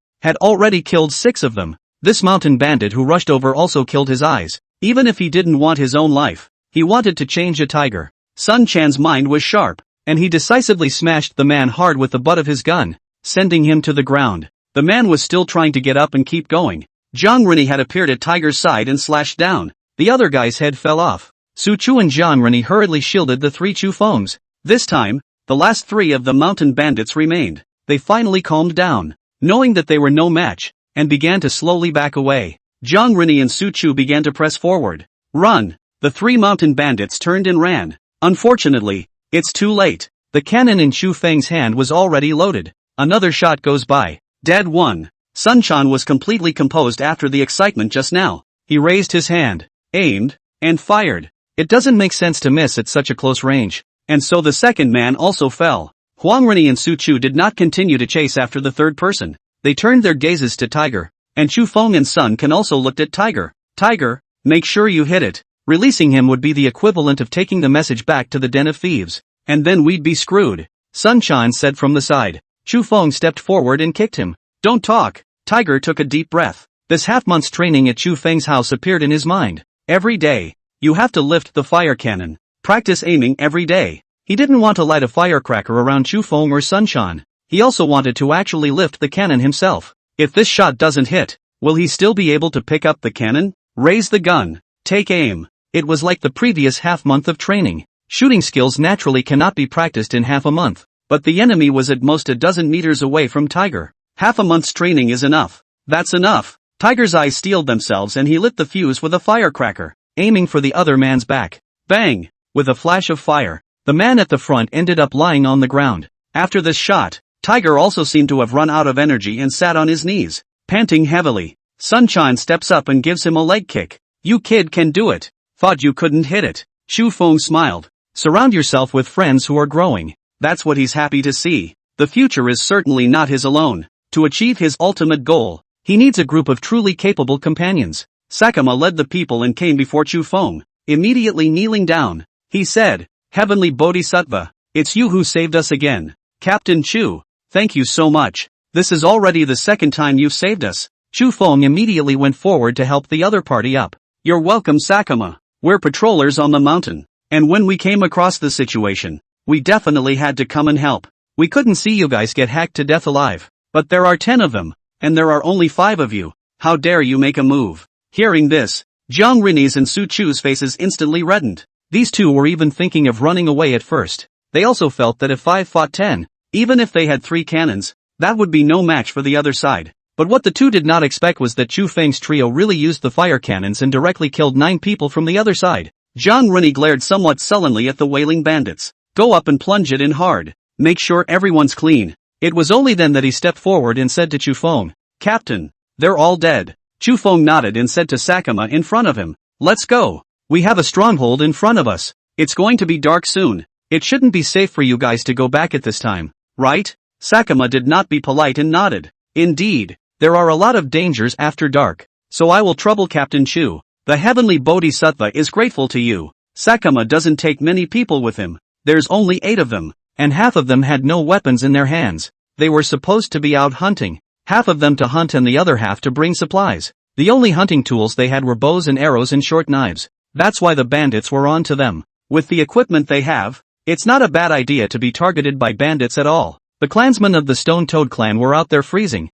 had already killed 6 of them. This mountain bandit who rushed over also killed his eyes. Even if he didn't want his own life, he wanted to change a tiger. Sun Quan's mind was sharp, and he decisively smashed the man hard with the butt of his gun, sending him to the ground. The man was still trying to get up and keep going. Jiang Rennie had appeared at Tiger's side and slashed down. The other guy's head fell off. Su Chu and Jiang Rennie hurriedly shielded the 3 Chu Fengs. This time, the last 3 of the mountain bandits remained. They finally calmed down, knowing that they were no match, and began to slowly back away. Jiang Rennie and Su Chu began to press forward. Run! The 3 mountain bandits turned and ran. Unfortunately, it's too late. The cannon in Chu Feng's hand was already loaded. Another shot goes by. Dead one. Sun Quan was completely composed after the excitement just now. He raised his hand, aimed, and fired. It doesn't make sense to miss at such a close range. And so the second man also fell. Huang Rennie and Su Chu did not continue to chase after the third person. They turned their gazes to Tiger, and Chu Feng and Sun Quan also looked at Tiger. Tiger, make sure you hit it. Releasing him would be the equivalent of taking the message back to the den of thieves. And then we'd be screwed. Sun Quan said from the side. Chu Feng stepped forward and kicked him. Don't talk. Tiger took a deep breath. This half-month's training at Chu Feng's house appeared in his mind. Every day, you have to lift the fire cannon. Practice aiming every day. He didn't want to light a firecracker around Chu Feng or Sun Quan. He also wanted to actually lift the cannon himself. If this shot doesn't hit, will he still be able to pick up the cannon? Raise the gun. Take aim. It was like the previous half-month of training. Shooting skills naturally cannot be practiced in half a month. but the enemy was at most a dozen meters away from Tiger. Half a month's training is enough. That's enough. Tiger's eyes steeled themselves and he lit the fuse with a firecracker, aiming for the other man's back. Bang! With a flash of fire, the man at the front ended up lying on the ground. After this shot, Tiger also seemed to have run out of energy and sat on his knees, panting heavily. Sunshine steps up and gives him a leg kick. You kid can do it. Thought you couldn't hit it. Chu Feng smiled. Surround yourself with friends who are growing. That's what he's happy to see. The future is certainly not his alone. To achieve his ultimate goal, he needs a group of truly capable companions. Sakama led the people and came before Chu Feng. Immediately kneeling down, he said, Heavenly Bodhisattva, it's you who saved us again. Captain Chu, thank you so much. This is already the second time you've saved us. Chu Feng immediately went forward to help the other party up. You're welcome, Sakama. We're patrollers on the mountain, and when we came across the situation, we definitely had to come and help. We couldn't see you guys get hacked to death alive, but there are 10 of them, and there are only 5 of you. How dare you make a move? Hearing this, Jiang Rin's and Su Chu's faces instantly reddened. These two were even thinking of running away at first. They also felt that if 5 fought 10, even if they had 3 cannons, that would be no match for the other side. But what the two did not expect was that Chu Feng's trio really used the fire cannons and directly killed 9 people from the other side. Jiang Rin glared somewhat sullenly at the wailing bandits. Go up and plunge it in hard. Make sure everyone's clean. It was only then that he stepped forward and said to Chu Feng, Captain, they're all dead. Chu Feng nodded and said to Sakama in front of him, Let's go. We have a stronghold in front of us. It's going to be dark soon. It shouldn't be safe for you guys to go back at this time, right? Sakama did not be polite and nodded. Indeed, there are a lot of dangers after dark, so I will trouble Captain Chu. The Heavenly Bodhisattva is grateful to you. Sakama doesn't take many people with him. There's only 8 of them, and half of them had no weapons in their hands. They were supposed to be out hunting, half of them to hunt and the other half to bring supplies. The only hunting tools they had were bows and arrows and short knives. That's why the bandits were on to them. With the equipment they have, it's not a bad idea to be targeted by bandits at all. The clansmen of the Stone Toad clan were out there freezing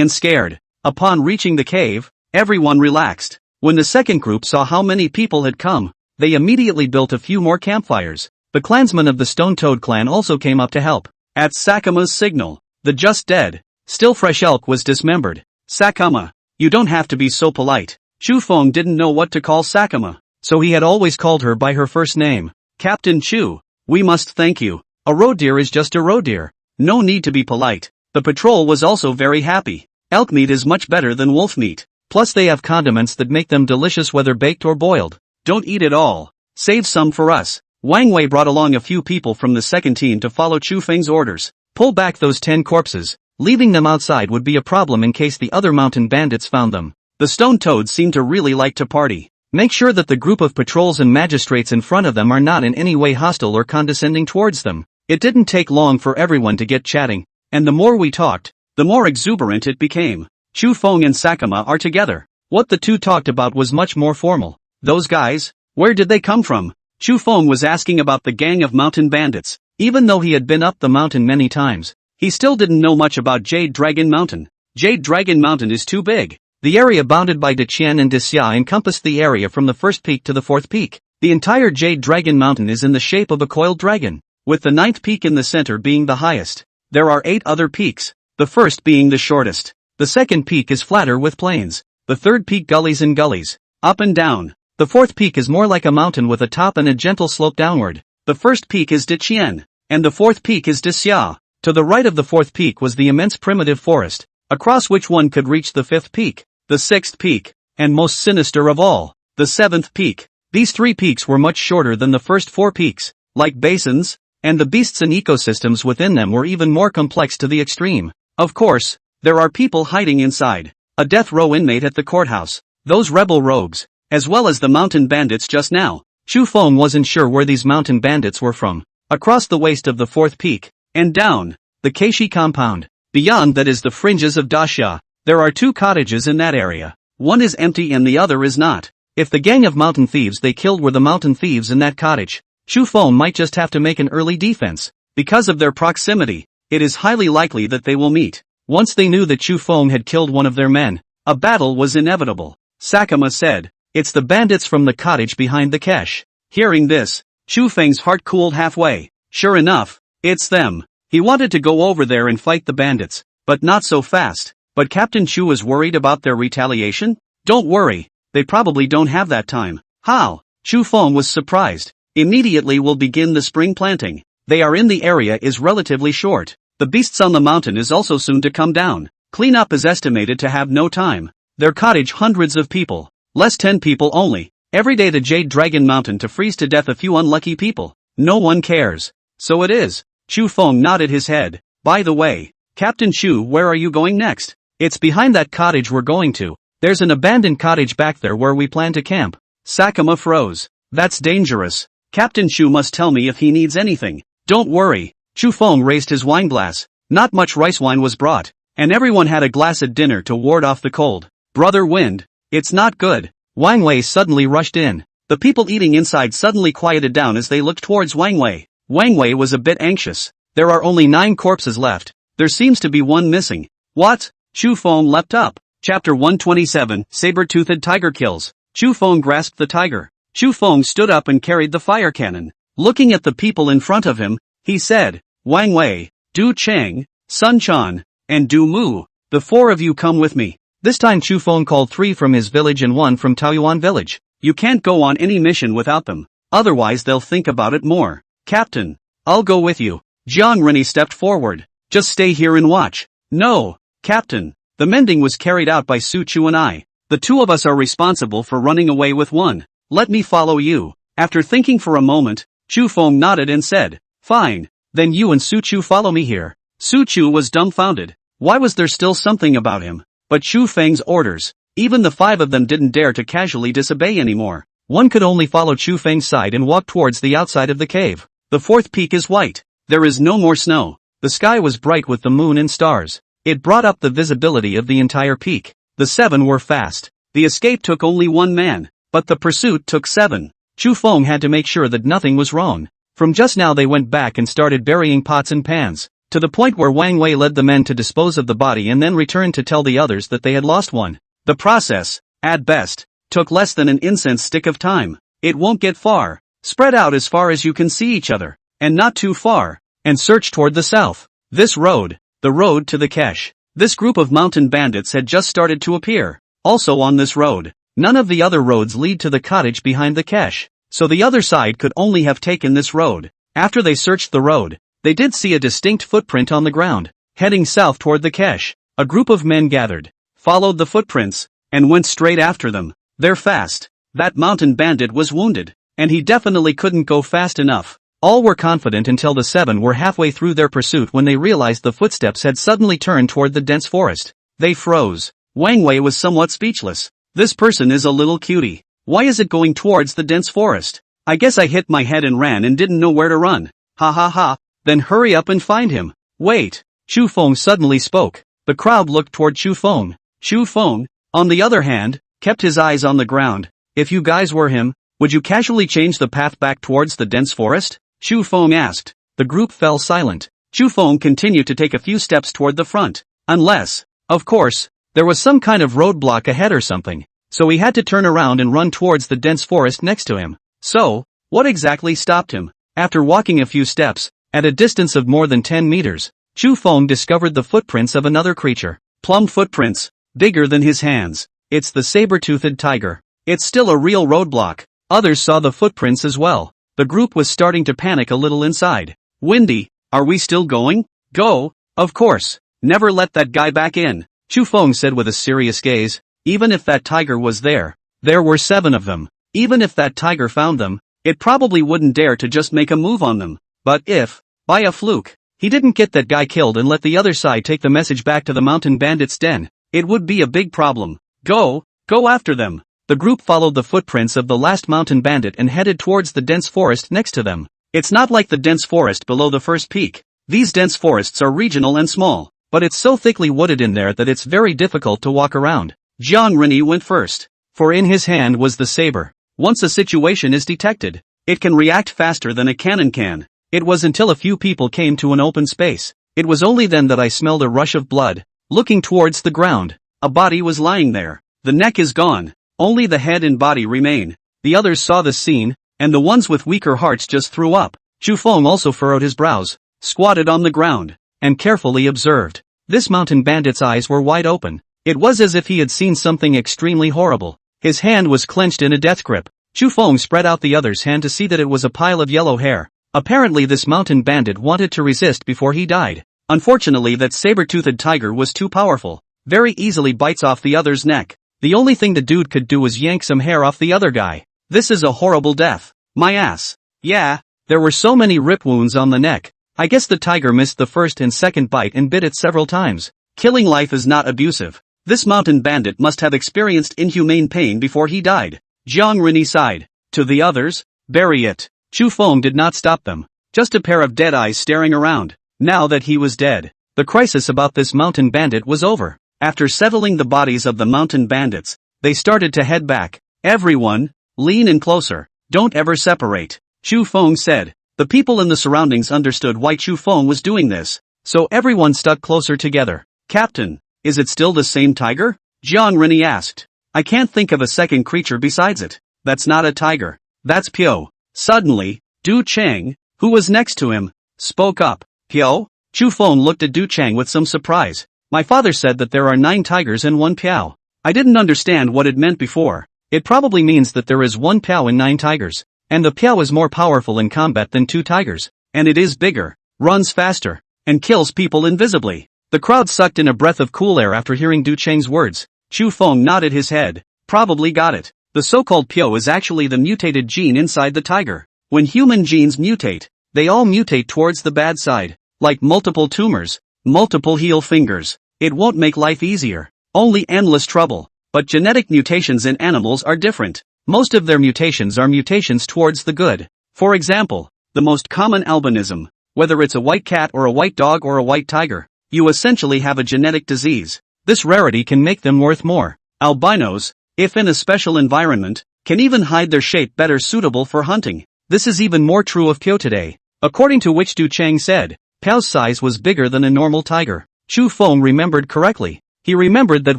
and scared. Upon reaching the cave, everyone relaxed. When the second group saw how many people had come, they immediately built a few more campfires. The clansmen of the Stone Toad clan also came up to help. At Sakama's signal, the just dead, still fresh elk was dismembered. Sakama, you don't have to be so polite. Chu Feng didn't know what to call Sakama, so he had always called her by her first name. Captain Chu, we must thank you. A roe deer is just a roe deer. No need to be polite. The patrol was also very happy. Elk meat is much better than wolf meat. Plus they have condiments that make them delicious whether baked or boiled. Don't eat it all. Save some for us. Wang Wei brought along a few people from the second team to follow Chu Feng's orders. Pull back those 10 corpses. Leaving them outside would be a problem in case the other mountain bandits found them. The stone toads seem to really like to party. Make sure that the group of patrols and magistrates in front of them are not in any way hostile or condescending towards them. It didn't take long for everyone to get chatting, and the more we talked, the more exuberant it became. Chu Feng and Sakama are together. What the two talked about was much more formal. Those guys, where did they come from? Chu Feng was asking about the gang of mountain bandits. Even though he had been up the mountain many times, he still didn't know much about Jade Dragon Mountain. Jade Dragon Mountain is too big. The area bounded by Deqian and Dixia encompassed the area from the first peak to the fourth peak. The entire Jade Dragon Mountain is in the shape of a coiled dragon, with the 9th peak in the center being the highest. There are 8 other peaks, the first being the shortest. The second peak is flatter with plains. The third peak gullies and gullies, up and down. The fourth peak is more like a mountain with a top and a gentle slope downward. The first peak is Deqian, and the fourth peak is Dixia. To the right of the fourth peak was the immense primitive forest, across which one could reach the 5th peak, the 6th peak, and most sinister of all, the 7th peak. These 3 peaks were much shorter than the first 4 peaks, like basins, and the beasts and ecosystems within them were even more complex to the extreme. Of course, there are people hiding inside. A death row inmate at the courthouse, those rebel rogues, as well as the mountain bandits just now. Chu Feng wasn't sure where these mountain bandits were from. Across the waist of the 4th peak, and down, the Keishi compound. Beyond that is the fringes of Daxia. There are 2 cottages in that area. One is empty and the other is not. If the gang of mountain thieves they killed were the mountain thieves in that cottage, Chu Feng might just have to make an early defense. Because of their proximity, it is highly likely that they will meet. Once they knew that Chu Feng had killed one of their men, a battle was inevitable. Sakama said, "It's the bandits from the cottage behind the cache." Hearing this, Chu Feng's heart cooled halfway. Sure enough, it's them. He wanted to go over there and fight the bandits, but not so fast. But Captain Chu was worried about their retaliation? Don't worry, they probably don't have that time. How? Chu Feng was surprised. Immediately we'll begin the spring planting. They are in the area is relatively short. The beasts on the mountain is also soon to come down. Cleanup is estimated to have no time. Their cottage hundreds of people. Less 10 people only. Every day the Jade Dragon Mountain to freeze to death a few unlucky people. No one cares. So it is. Chu Feng nodded his head. By the way, Captain Chu, where are you going next? It's behind that cottage we're going to. There's an abandoned cottage back there where we plan to camp. Sakuma froze. That's dangerous. Captain Chu must tell me if he needs anything. Don't worry. Chu Feng raised his wine glass. Not much rice wine was brought, and everyone had a glass at dinner to ward off the cold. Brother Wind, it's not good. Wang Wei suddenly rushed in. The people eating inside suddenly quieted down as they looked towards Wang Wei. Wang Wei was a bit anxious. There are only 9 corpses left. There seems to be one missing. What? Chu Feng leapt up. Chapter 127, Saber-toothed Tiger Kills. Chu Feng grasped the tiger. Chu Feng stood up and carried the fire cannon. Looking at the people in front of him, he said, Wang Wei, Du Cheng, Sun Chan, and Du Mu, the 4 of you come with me. This time Chu Feng called 3 from his village and 1 from Taoyuan village. You can't go on any mission without them. Otherwise they'll think about it more. Captain, I'll go with you. Jiang Rini stepped forward. Just stay here and watch. No, Captain. The mending was carried out by Su Chu and I. The 2 of us are responsible for running away with 1. Let me follow you. After thinking for a moment, Chu Feng nodded and said, Fine, then you and Su Chu follow me here. Su Chu was dumbfounded. Why was there still something about him? But Chu Feng's orders. Even the 5 of them didn't dare to casually disobey anymore. One could only follow Chu Feng's side and walk towards the outside of the cave. The 4th peak is white. There is no more snow. The sky was bright with the moon and stars. It brought up the visibility of the entire peak. The 7 were fast. The escape took only 1 man, but the pursuit took 7. Chu Feng had to make sure that nothing was wrong. From just now they went back and started burying pots and pans, to the point where Wang Wei led the men to dispose of the body and then returned to tell the others that they had lost one. The process, at best, took less than an incense stick of time. It won't get far. Spread out as far as you can see each other, and not too far, and search toward the south. This road, the road to the cache. This group of mountain bandits had just started to appear. Also on this road, none of the other roads lead to the cottage behind the cache, so the other side could only have taken this road. After they searched the road, they did see a distinct footprint on the ground, heading south toward the cache. A group of men gathered, followed the footprints, and went straight after them. They're fast. That mountain bandit was wounded, and he definitely couldn't go fast enough. All were confident until the 7 were halfway through their pursuit when they realized the footsteps had suddenly turned toward the dense forest. They froze. Wang Wei was somewhat speechless. This person is a little cutie. Why is it going towards the dense forest? I guess I hit my head and ran and didn't know where to run. Ha ha ha. Then hurry up and find him. Wait. Chu Feng suddenly spoke. The crowd looked toward Chu Feng. Chu Feng, on the other hand, kept his eyes on the ground. If you guys were him, would you casually change the path back towards the dense forest? Chu Feng asked. The group fell silent. Chu Feng continued to take a few steps toward the front. Unless, of course, there was some kind of roadblock ahead or something. So he had to turn around and run towards the dense forest next to him. So, what exactly stopped him? After walking a few steps, at a distance of more than 10 meters, Chu Feng discovered the footprints of another creature. Plum footprints, bigger than his hands. It's the saber-toothed tiger. It's still a real roadblock. Others saw the footprints as well. The group was starting to panic a little inside. Windy, are we still going? Go, of course. Never let that guy back in, Chu Feng said with a serious gaze. Even if that tiger was there were 7 of them. Even if that tiger found them, it probably wouldn't dare to just make a move on them. But if, by a fluke, he didn't get that guy killed and let the other side take the message back to the mountain bandits' den, it would be a big problem. Go after them. The group followed the footprints of the last mountain bandit and headed towards the dense forest next to them. It's not like the dense forest below the first peak. These dense forests are regional and small, but it's so thickly wooded in there that it's very difficult to walk around. Jiang Rini went first, for in his hand was the saber. Once a situation is detected, it can react faster than a cannon can. It was until a few people came to an open space. It was only then that I smelled a rush of blood. Looking towards the ground, a body was lying there. The neck is gone. Only the head and body remain. The others saw the scene, and the ones with weaker hearts just threw up. Chu Feng also furrowed his brows. squatted on the ground, and carefully observed. This mountain bandit's eyes were wide open. It was as if he had seen something extremely horrible. His hand was clenched in a death grip. Chu Feng spread out the other's hand to see that it was a pile of yellow hair. Apparently this mountain bandit wanted to resist before he died. Unfortunately that saber-toothed tiger was too powerful. Very easily bites off the other's neck. The only thing the dude could do was yank some hair off the other guy. This is a horrible death. My ass. Yeah, there were so many rip wounds on the neck. I guess the tiger missed the first and second bite and bit it several times. Killing life is not abusive. This mountain bandit must have experienced inhumane pain before he died. Jiang Rini sighed. To the others, bury it. Chu Feng did not stop them. Just a pair of dead eyes staring around. Now that he was dead, the crisis about this mountain bandit was over. After settling the bodies of the mountain bandits, they started to head back. Everyone, lean in closer. Don't ever separate. Chu Feng said. The people in the surroundings understood why Chu Feng was doing this, so everyone stuck closer together. Captain, is it still the same tiger? Jiang Rini asked. I can't think of a second creature besides it. That's not a tiger. That's Pyo. Suddenly, Du Chang, who was next to him, spoke up. Pyo? Chu Feng looked at Du Chang with some surprise. My father said that there are 9 tigers and 1 Pyo. I didn't understand what it meant before. It probably means that there is 1 Pyo and 9 tigers. And the Pyo is more powerful in combat than 2 tigers. And it is bigger, runs faster, and kills people invisibly. The crowd sucked in a breath of cool air after hearing Du Chang's words. Chu Feng nodded his head. Probably got it. The so-called Pyo is actually the mutated gene inside the tiger. When human genes mutate, they all mutate towards the bad side. Like multiple tumors, multiple heel fingers. It won't make life easier. Only endless trouble. But genetic mutations in animals are different. Most of their mutations are mutations towards the good. For example, the most common albinism, whether it's a white cat or a white dog or a white tiger, you essentially have a genetic disease. This rarity can make them worth more. Albinos, if in a special environment, can even hide their shape better suitable for hunting. This is even more true of Pyo today. According to which Du Chang said, Pyo's size was bigger than a normal tiger. Chu Feng remembered correctly. He remembered that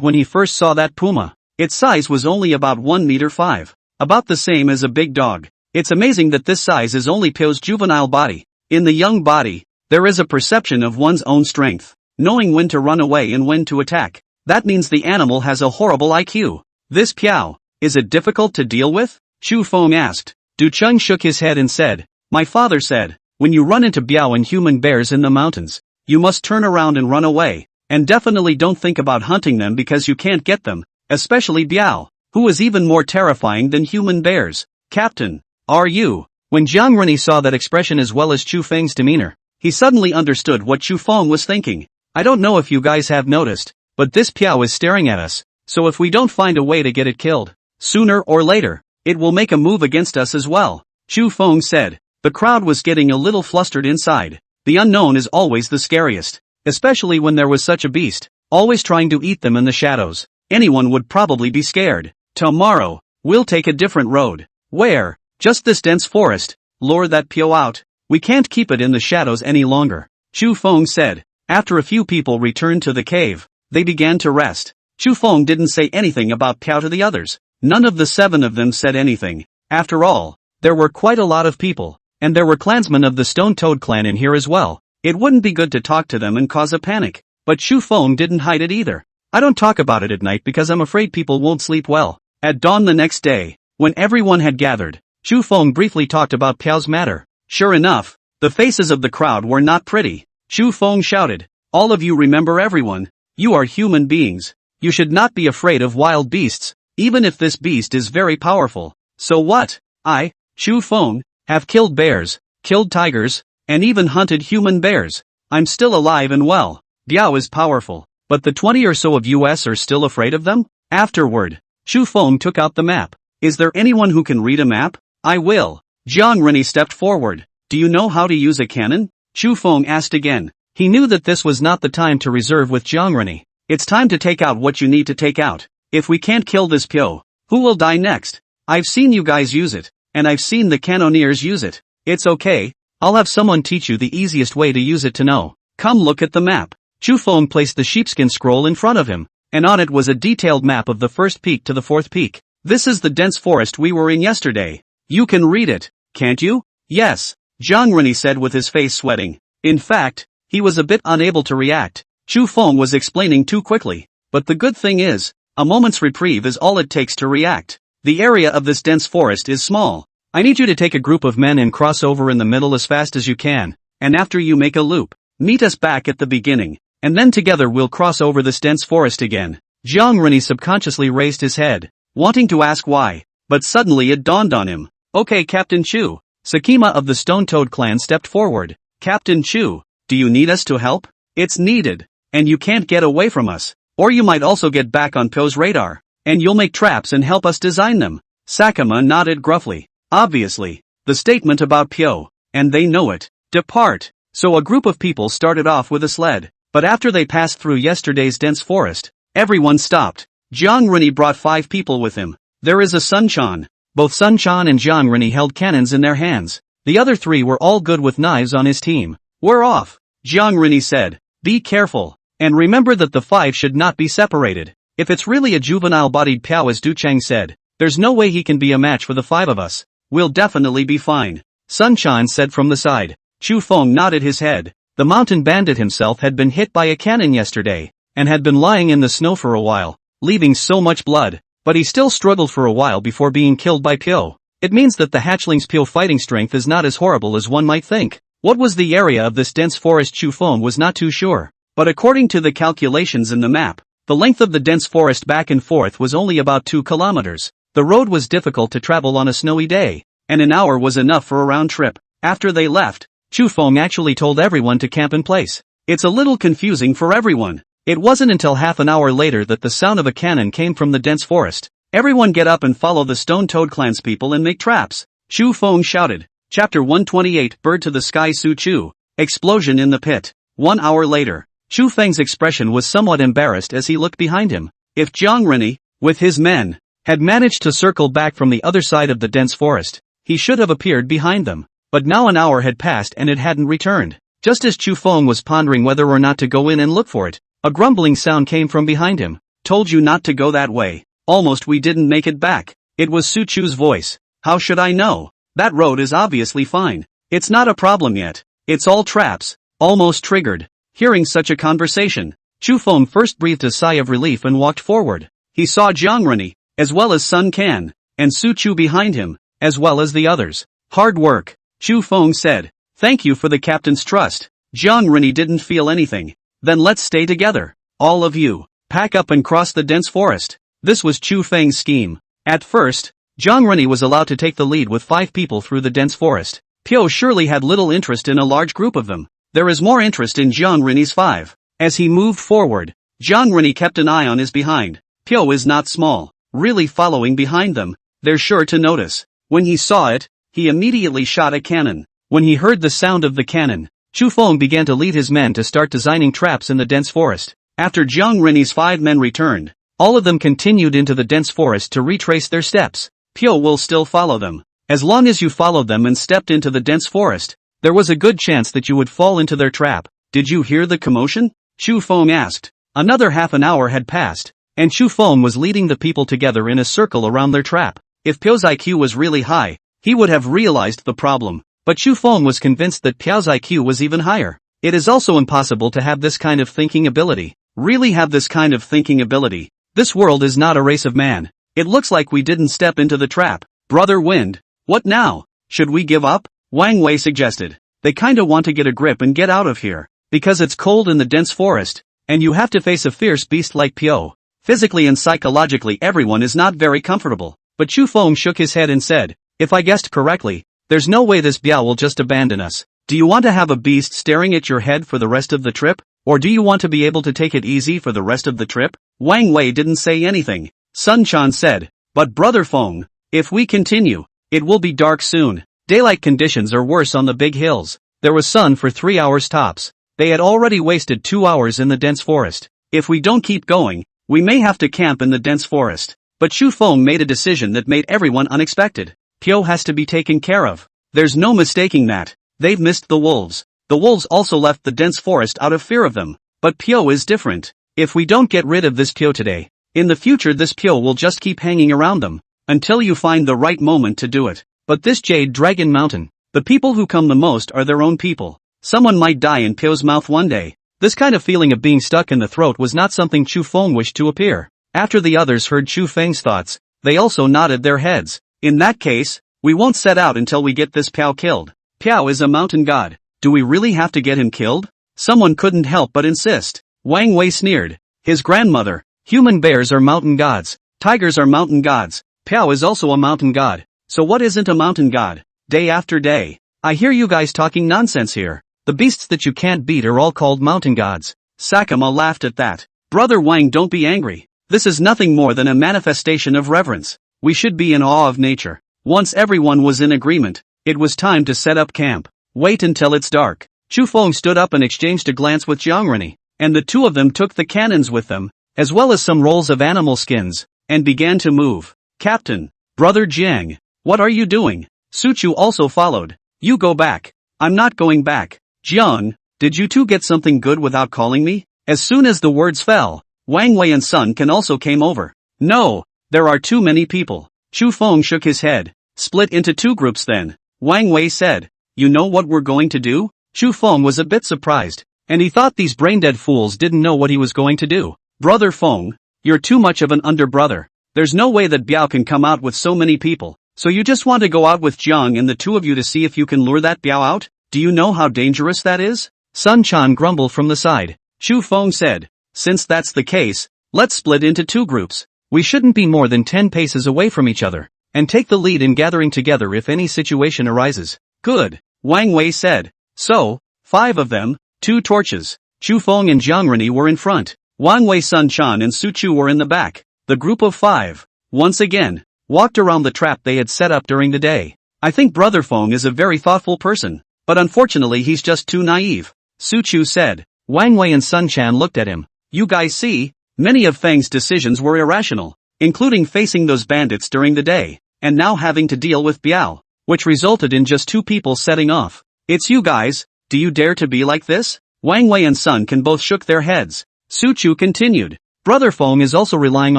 when he first saw that puma, its size was only about 1 meter 5. About the same as a big dog. It's amazing that this size is only Pyo's juvenile body. In the young body, there is a perception of one's own strength. Knowing when to run away and when to attack. That means the animal has a horrible IQ. This Pyo, is it difficult to deal with? Chu Feng asked. Du Cheng shook his head and said, my father said, when you run into Biao and human bears in the mountains, you must turn around and run away, and definitely don't think about hunting them because you can't get them, especially Biao, who is even more terrifying than human bears. Captain, are you? When Jiang Rini saw that expression as well as Chu Feng's demeanor, he suddenly understood what Chu Feng was thinking. I don't know if you guys have noticed, but this Pyo is staring at us, so if we don't find a way to get it killed, sooner or later, it will make a move against us as well. Chu Feng said. The crowd was getting a little flustered inside. The unknown is always the scariest, especially when there was such a beast, always trying to eat them in the shadows. Anyone would probably be scared. Tomorrow, we'll take a different road. Where? Just this dense forest. Lure that Pyo out. We can't keep it in the shadows any longer. Chu Feng said. After a few people returned to the cave, they began to rest. Chu Feng didn't say anything about Pyo to the others. None of the 7 of them said anything. After all, there were quite a lot of people, and there were clansmen of the Stone Toad clan in here as well. It wouldn't be good to talk to them and cause a panic. But Chu Feng didn't hide it either. I don't talk about it at night because I'm afraid people won't sleep well. At dawn the next day, when everyone had gathered, Chu Feng briefly talked about Pyo's matter. Sure enough, the faces of the crowd were not pretty. Chu Feng shouted, all of you remember everyone. You are human beings. You should not be afraid of wild beasts, even if this beast is very powerful. So what? I, Chu Feng, have killed bears, killed tigers, and even hunted human bears. I'm still alive and well. Biao is powerful, but the 20 or so of us are still afraid of them? Afterward, Chu Feng took out the map. Is there anyone who can read a map? I will. Jiang Rini stepped forward. Do you know how to use a cannon? Chu Feng asked again. He knew that this was not the time to reserve with Jiang Rini. It's time to take out what you need to take out. If we can't kill this Pyo, who will die next? I've seen you guys use it, and I've seen the cannoneers use it. It's okay, I'll have someone teach you the easiest way to use it to know. Come look at the map. Chu Feng placed the sheepskin scroll in front of him, and on it was a detailed map of the first peak to the 4th peak. This is the dense forest we were in yesterday. You can read it, can't you? Yes, Jiang Rini said with his face sweating. In fact, he was a bit unable to react. Chu Feng was explaining too quickly. But the good thing is, a moment's reprieve is all it takes to react. The area of this dense forest is small. I need you to take a group of men and cross over in the middle as fast as you can, and after you make a loop, meet us back at the beginning, and then together we'll cross over this dense forest again. Jiang Rini subconsciously raised his head, wanting to ask why, but suddenly it dawned on him. Okay, Captain Chu. Sakima of the Stone Toad clan stepped forward. Captain Chu, do you need us to help? It's needed, and you can't get away from us. Or you might also get back on Pyo's radar, and you'll make traps and help us design them. Sakima nodded gruffly. Obviously, the statement about Pyo, and they know it. Depart. So a group of people started off with a sled, but after they passed through yesterday's dense forest, everyone stopped. Jiang Rini brought 5 people with him. There is a Sun Chan. Both Sun Chan and Jiang Rini held cannons in their hands. The other 3 were all good with knives on his team. We're off, Jiang Rini said. Be careful, and remember that the 5 should not be separated. If it's really a juvenile-bodied Piao as Du Cheng said, there's no way he can be a match for the 5 of us. We'll definitely be fine. Sun Chan said from the side. Chu Feng nodded his head. The mountain bandit himself had been hit by a cannon yesterday, and had been lying in the snow for a while, leaving so much blood, but he still struggled for a while before being killed by Pyo. It means that the hatchling's Pyo fighting strength is not as horrible as one might think. What was the area of this dense forest? Chu Feng was not too sure, but according to the calculations in the map, the length of the dense forest back and forth was only about 2 kilometers. The road was difficult to travel on a snowy day, and an hour was enough for a round trip. After they left, Chu Feng actually told everyone to camp in place. It's a little confusing for everyone. It wasn't until half an hour later that the sound of a cannon came from the dense forest. Everyone get up and follow the Stone Toad Clan's people and make traps, Chu Feng shouted. Chapter 128 Bird to the Sky Su Chu. Explosion in the pit. 1 hour later, Chu Feng's expression was somewhat embarrassed as he looked behind him. If Jiang Rini, with his men, had managed to circle back from the other side of the dense forest, he should have appeared behind them. But now an hour had passed and it hadn't returned. Just as Chu Feng was pondering whether or not to go in and look for it, a grumbling sound came from behind him. Told you not to go that way. Almost we didn't make it back. It was Su Chu's voice. How should I know? That road is obviously fine. It's not a problem yet. It's all traps. Almost triggered. Hearing such a conversation, Chu Feng first breathed a sigh of relief and walked forward. He saw Jiang Rini, as well as Sun Can, and Su Chu behind him, as well as the others. Hard work, Chu Feng said. Thank you for the captain's trust. Jiang Rini didn't feel anything. Then let's stay together. All of you, pack up and cross the dense forest. This was Chu Feng's scheme. At first, Jiang Rini was allowed to take the lead with 5 people through the dense forest. Pyo surely had little interest in a large group of them. There is more interest in Jiang Rini's 5. As he moved forward, Jiang Rini kept an eye on his behind. Pyo is not small. Really following behind them, they're sure to notice. When he saw it, he immediately shot a cannon. When he heard the sound of the cannon, Chu Feng began to lead his men to start designing traps in the dense forest. After Jiang Rini's 5 men returned, all of them continued into the dense forest to retrace their steps. Pyo will still follow them. As long as you followed them and stepped into the dense forest, there was a good chance that you would fall into their trap. Did you hear the commotion? Chu Feng asked. Another half an hour had passed, and Chu Feng was leading the people together in a circle around their trap. If Pyo's IQ was really high, he would have realized the problem. But Chu Feng was convinced that Pyo's IQ was even higher. It is also impossible to have this kind of thinking ability. Really have this kind of thinking ability. This world is not a race of man. It looks like we didn't step into the trap. Brother Wind. What now? Should we give up? Wang Wei suggested. They kinda want to get a grip and get out of here. Because it's cold in the dense forest, and you have to face a fierce beast like Pyo. Physically and psychologically everyone is not very comfortable. But Chu Feng shook his head and said, if I guessed correctly, there's no way this Biao will just abandon us. Do you want to have a beast staring at your head for the rest of the trip? Or do you want to be able to take it easy for the rest of the trip? Wang Wei didn't say anything. Sun Chan said, but Brother Feng, if we continue, it will be dark soon. Daylight conditions are worse on the big hills. There was sun for 3 hours tops. They had already wasted 2 hours in the dense forest. If we don't keep going, we may have to camp in the dense forest. But Chu Feng made a decision that made everyone unexpected. Pyo has to be taken care of. There's no mistaking that. They've missed the wolves. The wolves also left the dense forest out of fear of them. But Pyo is different. If we don't get rid of this Pyo today, in the future this Pyo will just keep hanging around them, until you find the right moment to do it. But this Jade Dragon Mountain, the people who come the most are their own people. Someone might die in Pyo's mouth one day. This kind of feeling of being stuck in the throat was not something Chu Feng wished to appear. After the others heard Chu Feng's thoughts, they also nodded their heads. In that case, we won't set out until we get this Piao killed. Piao is a mountain god. Do we really have to get him killed? Someone couldn't help but insist. Wang Wei sneered. His grandmother. Human bears are mountain gods. Tigers are mountain gods. Piao is also a mountain god. So what isn't a mountain god? Day after day. I hear you guys talking nonsense here. The beasts that you can't beat are all called mountain gods. Sakama laughed at that. Brother Wang, don't be angry. This is nothing more than a manifestation of reverence. We should be in awe of nature. Once everyone was in agreement, it was time to set up camp. Wait until it's dark. Chu Feng stood up and exchanged a glance with Jiangrani, and the two of them took the cannons with them, as well as some rolls of animal skins, and began to move. Captain, Brother Jiang, what are you doing? Su Chu also followed. You go back. I'm not going back. Jiang, did you two get something good without calling me? As soon as the words fell, Wang Wei and Sun Can also came over. No, there are too many people. Chu Feng shook his head. Split into two groups then. Wang Wei said. You know what we're going to do? Chu Feng was a bit surprised, and he thought these brain-dead fools didn't know what he was going to do. Brother Feng, you're too much of an under-brother. There's no way that Biao can come out with so many people. So you just want to go out with Jiang and the two of you to see if you can lure that Biao out? Do you know how dangerous that is? Sun Chan grumbled from the side. Chu Feng said. Since that's the case, let's split into two groups. We shouldn't be more than 10 paces away from each other, and take the lead in gathering together if any situation arises. Good, Wang Wei said. So, 5 of them, 2 torches. Chu Feng and Jiangrani were in front. Wang Wei, Sun Chan and Su Chu were in the back. The group of 5, once again, walked around the trap they had set up during the day. I think Brother Feng is a very thoughtful person, but unfortunately he's just too naive, Su Chu said. Wang Wei and Sun Chan looked at him. You guys see, many of Feng's decisions were irrational, including facing those bandits during the day, and now having to deal with Biao, which resulted in just 2 people setting off. It's you guys, do you dare to be like this? Wang Wei and Sun Can both shook their heads. Su Chu continued. Brother Feng is also relying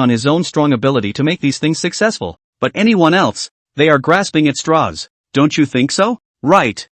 on his own strong ability to make these things successful, but anyone else, they are grasping at straws. Don't you think so? Right,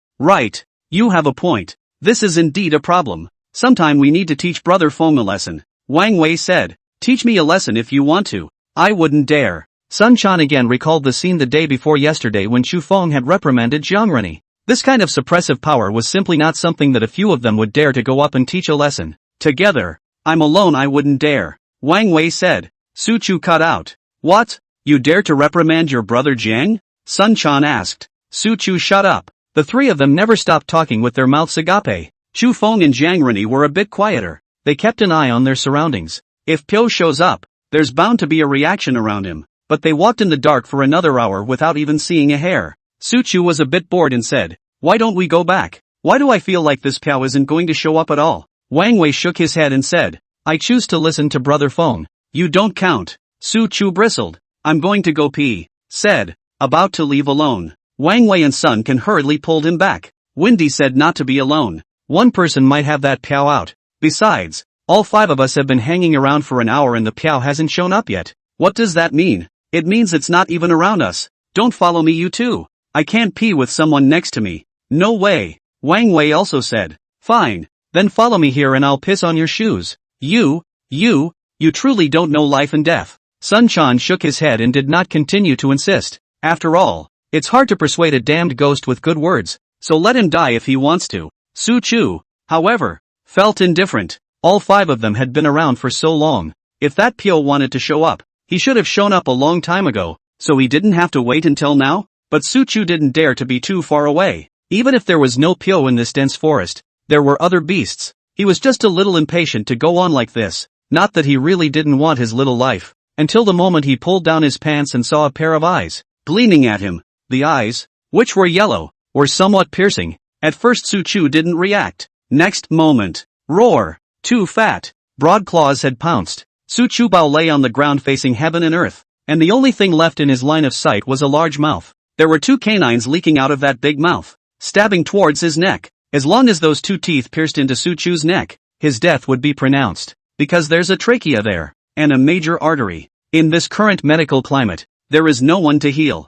you have a point. This is indeed a problem. Sometime we need to teach Brother Feng a lesson. Wang Wei said. Teach me a lesson if you want to. I wouldn't dare. Sun Chan again recalled the scene the day before yesterday when Chu Feng had reprimanded Jiangrani. This kind of suppressive power was simply not something that a few of them would dare to go up and teach a lesson. Together, I'm alone, I wouldn't dare. Wang Wei said. Su Chu cut out. What? You dare to reprimand your brother Jiang? Sun Chan asked. Su Chu shut up. The 3 of them never stopped talking with their mouths agape. Chu Feng and Jiangrani were a bit quieter. They kept an eye on their surroundings. If Pyo shows up, there's bound to be a reaction around him. But they walked in the dark for another hour without even seeing a hair. Su Chu was a bit bored and said, why don't we go back? Why do I feel like this Piao isn't going to show up at all? Wang Wei shook his head and said, I choose to listen to Brother Feng. You don't count. Su Chu bristled. I'm going to go pee, said, about to leave alone. Wang Wei and Sun Can hurriedly pulled him back. Windy said not to be alone. One person might have that Piao out. Besides, all 5 of us have been hanging around for an hour and the Piao hasn't shown up yet. What does that mean? It means it's not even around us. Don't follow me, you two. I can't pee with someone next to me. No way. Wang Wei also said. Fine, then follow me here and I'll piss on your shoes. You truly don't know life and death. Sun Chan shook his head and did not continue to insist. After all, it's hard to persuade a damned ghost with good words, so let him die if he wants to. Su Chu, however, felt indifferent. All 5 of them had been around for so long. If that Pyo wanted to show up, he should have shown up a long time ago, so he didn't have to wait until now. But Su Chu didn't dare to be too far away. Even if there was no Pyo in this dense forest, there were other beasts. He was just a little impatient to go on like this. Not that he really didn't want his little life, until the moment he pulled down his pants and saw a pair of eyes gleaming at him. The eyes, which were yellow, were somewhat piercing. At first Su Chu didn't react. Next moment, roar! 2 fat, broad claws had pounced. Su Chu Bao lay on the ground facing heaven and earth, and the only thing left in his line of sight was a large mouth. There were 2 canines leaking out of that big mouth, stabbing towards his neck. As long as those 2 teeth pierced into Su Chu's neck, his death would be pronounced, because there's a trachea there, and a major artery. In this current medical climate, there is no one to heal.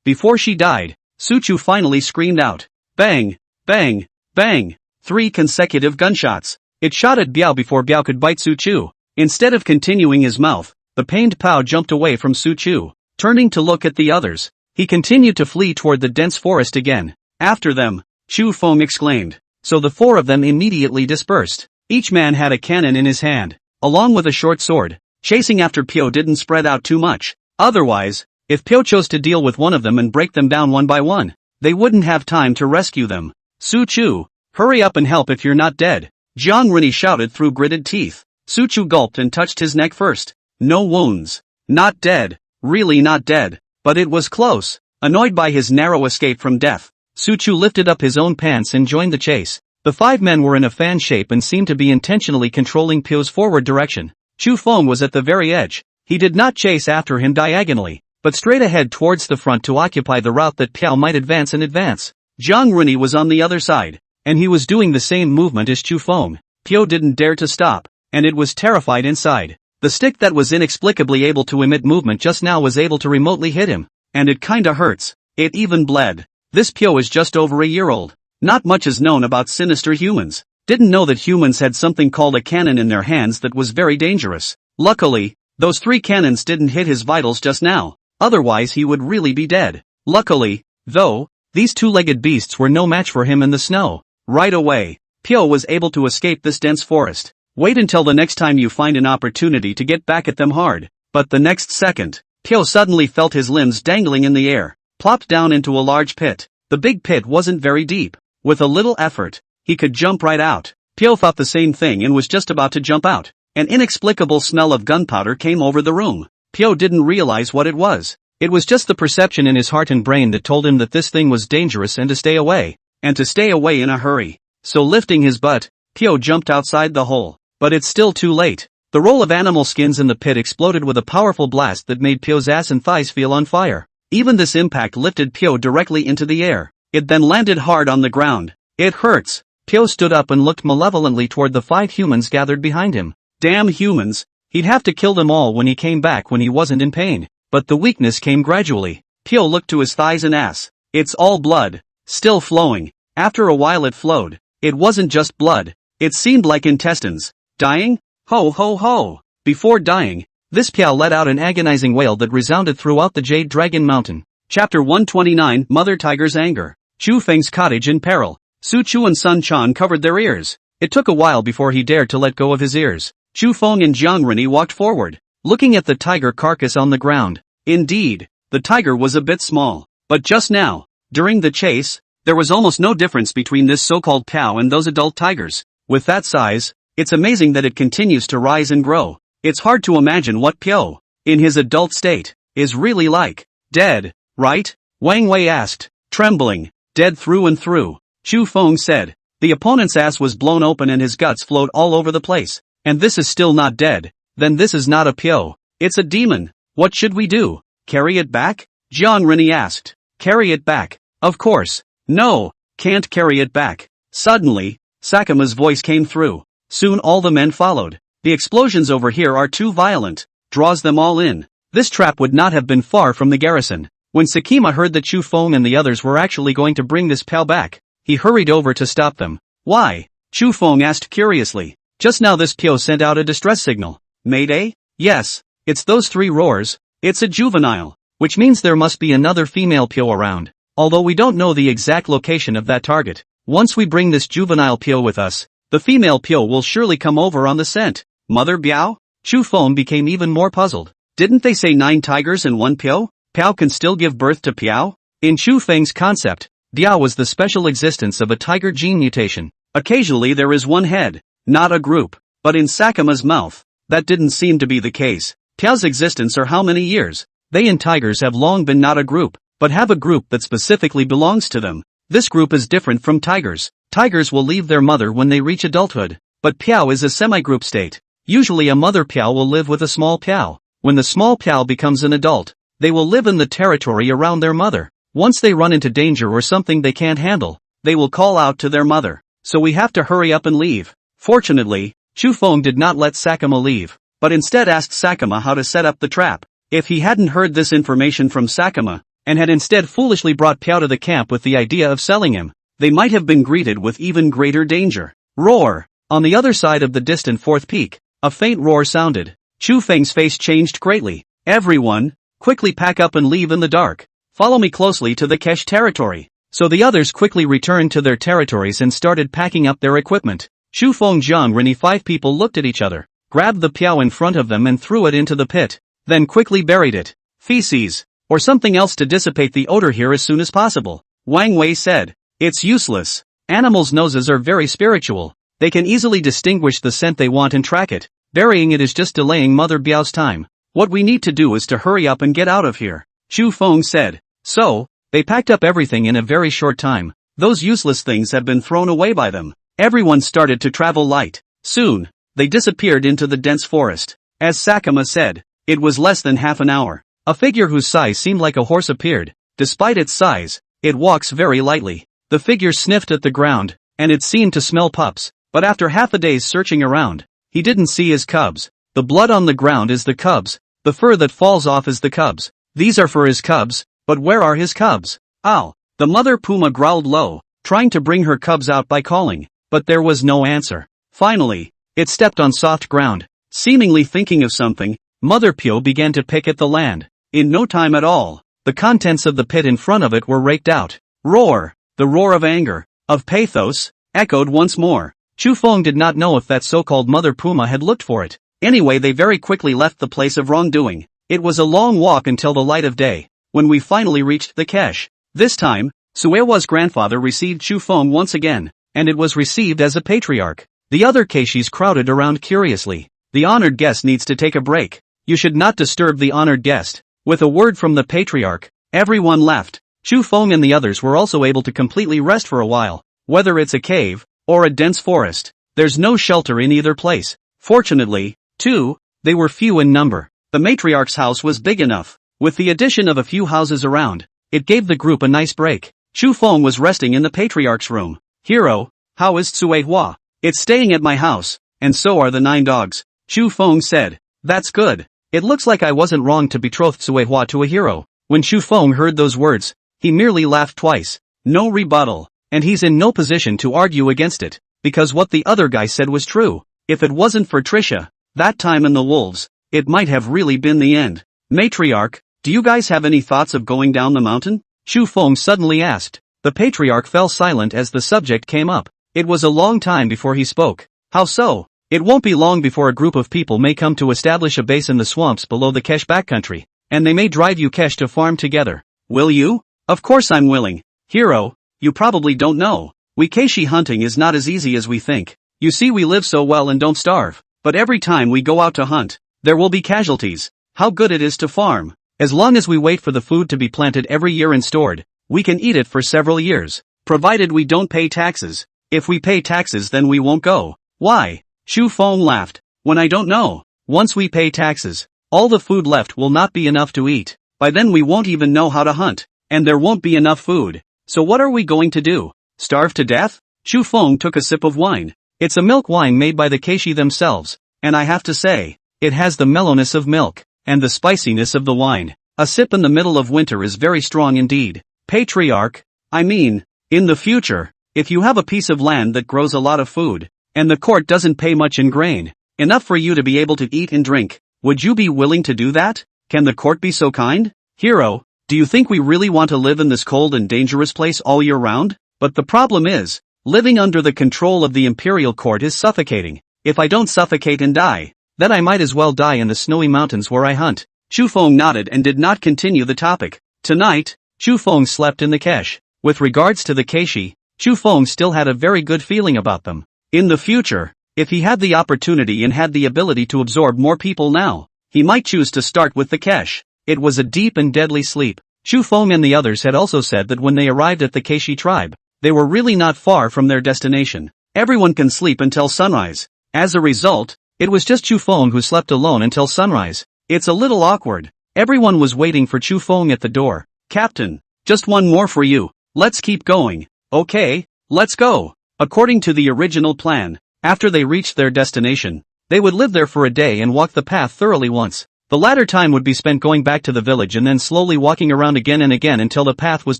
Before she died, Su Chu finally screamed out. Bang, bang, Bang! 3 consecutive gunshots. It shot at Biao before Biao could bite Su Chu. Instead of continuing his mouth, the pained Pao jumped away from Su Chu. Turning to look at the others, he continued to flee toward the dense forest again. After them, Chu Feng exclaimed. So the 4 of them immediately dispersed. Each man had a cannon in his hand, along with a short sword. Chasing after Pio didn't spread out too much. Otherwise, if Pio chose to deal with one of them and break them down one by one, they wouldn't have time to rescue them. Su Chu, hurry up and help if you're not dead, Jiang Rini shouted through gritted teeth. Su Chu gulped and touched his neck first. No wounds. Not dead. Really not dead. But it was close. Annoyed by his narrow escape from death, Su Chu lifted up his own pants and joined the chase. The 5 men were in a fan shape and seemed to be intentionally controlling Pio's forward direction. Chu Feng was at the very edge. He did not chase after him diagonally, but straight ahead towards the front to occupy the route that Piao might advance in advance. Jiang Rini was on the other side, and he was doing the same movement as Chu Feng. Pio didn't dare to stop, and it was terrified inside. The stick that was inexplicably able to emit movement just now was able to remotely hit him, and it kinda hurts. It even bled. This Pio is just over a year old. Not much is known about sinister humans. Didn't know that humans had something called a cannon in their hands that was very dangerous. Luckily, those 3 cannons didn't hit his vitals just now. Otherwise he would really be dead. Luckily, though, these 2-legged beasts were no match for him in the snow. Right away, Pio was able to escape this dense forest. Wait until the next time you find an opportunity to get back at them hard. But the next second, Pio suddenly felt his limbs dangling in the air, plopped down into a large pit. The big pit wasn't very deep. With a little effort, he could jump right out. Pio thought the same thing and was just about to jump out. An inexplicable smell of gunpowder came over the room. Pio didn't realize what it was. It was just the perception in his heart and brain that told him that this thing was dangerous and to stay away. And to stay away in a hurry. So lifting his butt, Pio jumped outside the hole. But it's still too late. The roll of animal skins in the pit exploded with a powerful blast that made Pio's ass and thighs feel on fire. Even this impact lifted Pio directly into the air. It then landed hard on the ground. It hurts. Pio stood up and looked malevolently toward the 5 humans gathered behind him. Damn humans. He'd have to kill them all when he came back when he wasn't in pain. But the weakness came gradually. Pio looked to his thighs and ass. It's all blood. Still flowing. After a while it flowed. It wasn't just blood. It seemed like intestines. Dying? Ho ho ho. Before dying, this Pio let out an agonizing wail that resounded throughout the Jade Dragon Mountain. Chapter 129 Mother Tiger's Anger. Chu Feng's cottage in peril. Su Chu and Sun Quan covered their ears. It took a while before he dared to let go of his ears. Chu Feng and Jiang Rini walked forward, looking at the tiger carcass on the ground. Indeed, the tiger was a bit small. But just now, during the chase, there was almost no difference between this so-called Pao and those adult tigers. With that size, it's amazing that it continues to rise and grow. It's hard to imagine what Pio, in his adult state, is really like. Dead, right? Wang Wei asked, trembling. Dead through and through, Chu Feng said. The opponent's ass was blown open and his guts flowed all over the place. And this is still not dead. Then this is not a Pio. It's a demon. What should we do? Carry it back? Jiang Rini asked. Carry it back? Of course. No, can't carry it back. Suddenly, Sakama's voice came through. Soon all the men followed. The explosions over here are too violent. Draws them all in. This trap would not have been far from the garrison. When Sakima heard that Chu Feng and the others were actually going to bring this Pao back, he hurried over to stop them. Why? Chu Feng asked curiously. Just now this Pio sent out a distress signal. Mayday? Yes, it's those 3 roars. It's a juvenile, which means there must be another female Pio around. Although we don't know the exact location of that target. Once we bring this juvenile Pio with us, the female Pio will surely come over on the scent. Mother Biao? Chu Feng became even more puzzled. Didn't they say 9 tigers and 1 Pio? Pao can still give birth to Piao? In Chu Feng's concept, Diao was the special existence of a tiger gene mutation. Occasionally there is one head, not a group. But in Sakama's mouth, that didn't seem to be the case. Piao's existence are how many years? They and tigers have long been not a group, but have a group that specifically belongs to them. This group is different from tigers. Tigers will leave their mother when they reach adulthood. But Piao is a semi-group state. Usually a mother Piao will live with a small Piao. When the small Piao becomes an adult, they will live in the territory around their mother. Once they run into danger or something they can't handle, they will call out to their mother. So we have to hurry up and leave. Fortunately, Chu Feng did not let Sakama leave, but instead asked Sakama how to set up the trap. If he hadn't heard this information from Sakama, and had instead foolishly brought Piao to the camp with the idea of selling him, they might have been greeted with even greater danger. Roar! On the other side of the distant fourth peak, a faint roar sounded. Chu Feng's face changed greatly. Everyone, quickly pack up and leave in the dark. Follow me closely to the Kesh territory. So the others quickly returned to their territories and started packing up their equipment. Chu Feng, Jiang Rini, 5 people looked at each other, grabbed the piao in front of them and threw it into the pit, then quickly buried it. Feces, or something else to dissipate the odor here as soon as possible. Wang Wei said. It's useless. Animals' noses are very spiritual. They can easily distinguish the scent they want and track it. Burying it is just delaying Mother Biao's time. What we need to do is to hurry up and get out of here. Chu Feng said. So, they packed up everything in a very short time. Those useless things have been thrown away by them. Everyone started to travel light. Soon, they disappeared into the dense forest. As Sakama said, it was less than half an hour. A figure whose size seemed like a horse appeared. Despite its size, it walks very lightly. The figure sniffed at the ground, and it seemed to smell pups, but after half a day's searching around, he didn't see his cubs. The blood on the ground is the cubs, the fur that falls off is the cubs. These are for his cubs, but where are his cubs? Ow! The mother puma growled low, trying to bring her cubs out by calling, but there was no answer. Finally, it stepped on soft ground. Seemingly thinking of something, Mother Pio began to pick at the land. In no time at all, the contents of the pit in front of it were raked out. Roar! The roar of anger, of pathos, echoed once more. Chu Feng did not know if that so-called Mother Puma had looked for it. Anyway, they very quickly left the place of wrongdoing. It was a long walk until the light of day, when we finally reached the Kesh. This time, Suewa's grandfather received Chu Feng once again, and it was received as a patriarch. The other Keishis crowded around curiously. The honored guest needs to take a break. You should not disturb the honored guest. With a word from the patriarch, everyone left. Chu Feng and the others were also able to completely rest for a while. Whether it's a cave, or a dense forest, there's no shelter in either place. Fortunately, too, they were few in number. The matriarch's house was big enough. With the addition of a few houses around, it gave the group a nice break. Chu Feng was resting in the patriarch's room. Hero, how is Tsue Hua? It's staying at my house, and so are the 9 dogs. Chu Feng said. That's good. It looks like I wasn't wrong to betroth Tsue Hua to a hero. When Chu Feng heard those words, he merely laughed twice. No rebuttal, and he's in no position to argue against it, because what the other guy said was true. If it wasn't for Trisha, that time in the wolves, it might have really been the end. Matriarch, do you guys have any thoughts of going down the mountain? Chu Feng suddenly asked. The patriarch fell silent as the subject came up. It was a long time before he spoke. How so? It won't be long before a group of people may come to establish a base in the swamps below the Kesh backcountry, and they may drive you Kesh to farm together. Will you? Of course I'm willing. Hero, you probably don't know. We Keishi hunting is not as easy as we think. You see, we live so well and don't starve, but every time we go out to hunt, there will be casualties. How good it is to farm. As long as we wait for the food to be planted every year and stored, we can eat it for several years, provided we don't pay taxes. If we pay taxes, then we won't go. Why? Chu Feng laughed. When I don't know. Once we pay taxes, all the food left will not be enough to eat. By then we won't even know how to hunt, and there won't be enough food. So what are we going to do? Starve to death? Chu Feng took a sip of wine. It's a milk wine made by the Keishi themselves, and I have to say, it has the mellowness of milk, and the spiciness of the wine. A sip in the middle of winter is very strong indeed. Patriarch, I mean, in the future, if you have a piece of land that grows a lot of food, and the court doesn't pay much in grain, enough for you to be able to eat and drink, would you be willing to do that? Can the court be so kind? Hero, do you think we really want to live in this cold and dangerous place all year round? But the problem is, living under the control of the imperial court is suffocating. If I don't suffocate and die, then I might as well die in the snowy mountains where I hunt. Chu Feng nodded and did not continue the topic. Tonight, Chu Feng slept in the Kesh. With regards to the Keishi, Chu Feng still had a very good feeling about them. In the future, if he had the opportunity and had the ability to absorb more people now, he might choose to start with the Kesh. It was a deep and deadly sleep. Chu Feng and the others had also said that when they arrived at the Keishi tribe, they were really not far from their destination. Everyone can sleep until sunrise. As a result, it was just Chu Feng who slept alone until sunrise. It's a little awkward. Everyone was waiting for Chu Feng at the door. Captain, just one more for you. Let's keep going. Okay, let's go. According to the original plan, after they reached their destination, they would live there for a day and walk the path thoroughly once. The latter time would be spent going back to the village and then slowly walking around again and again until the path was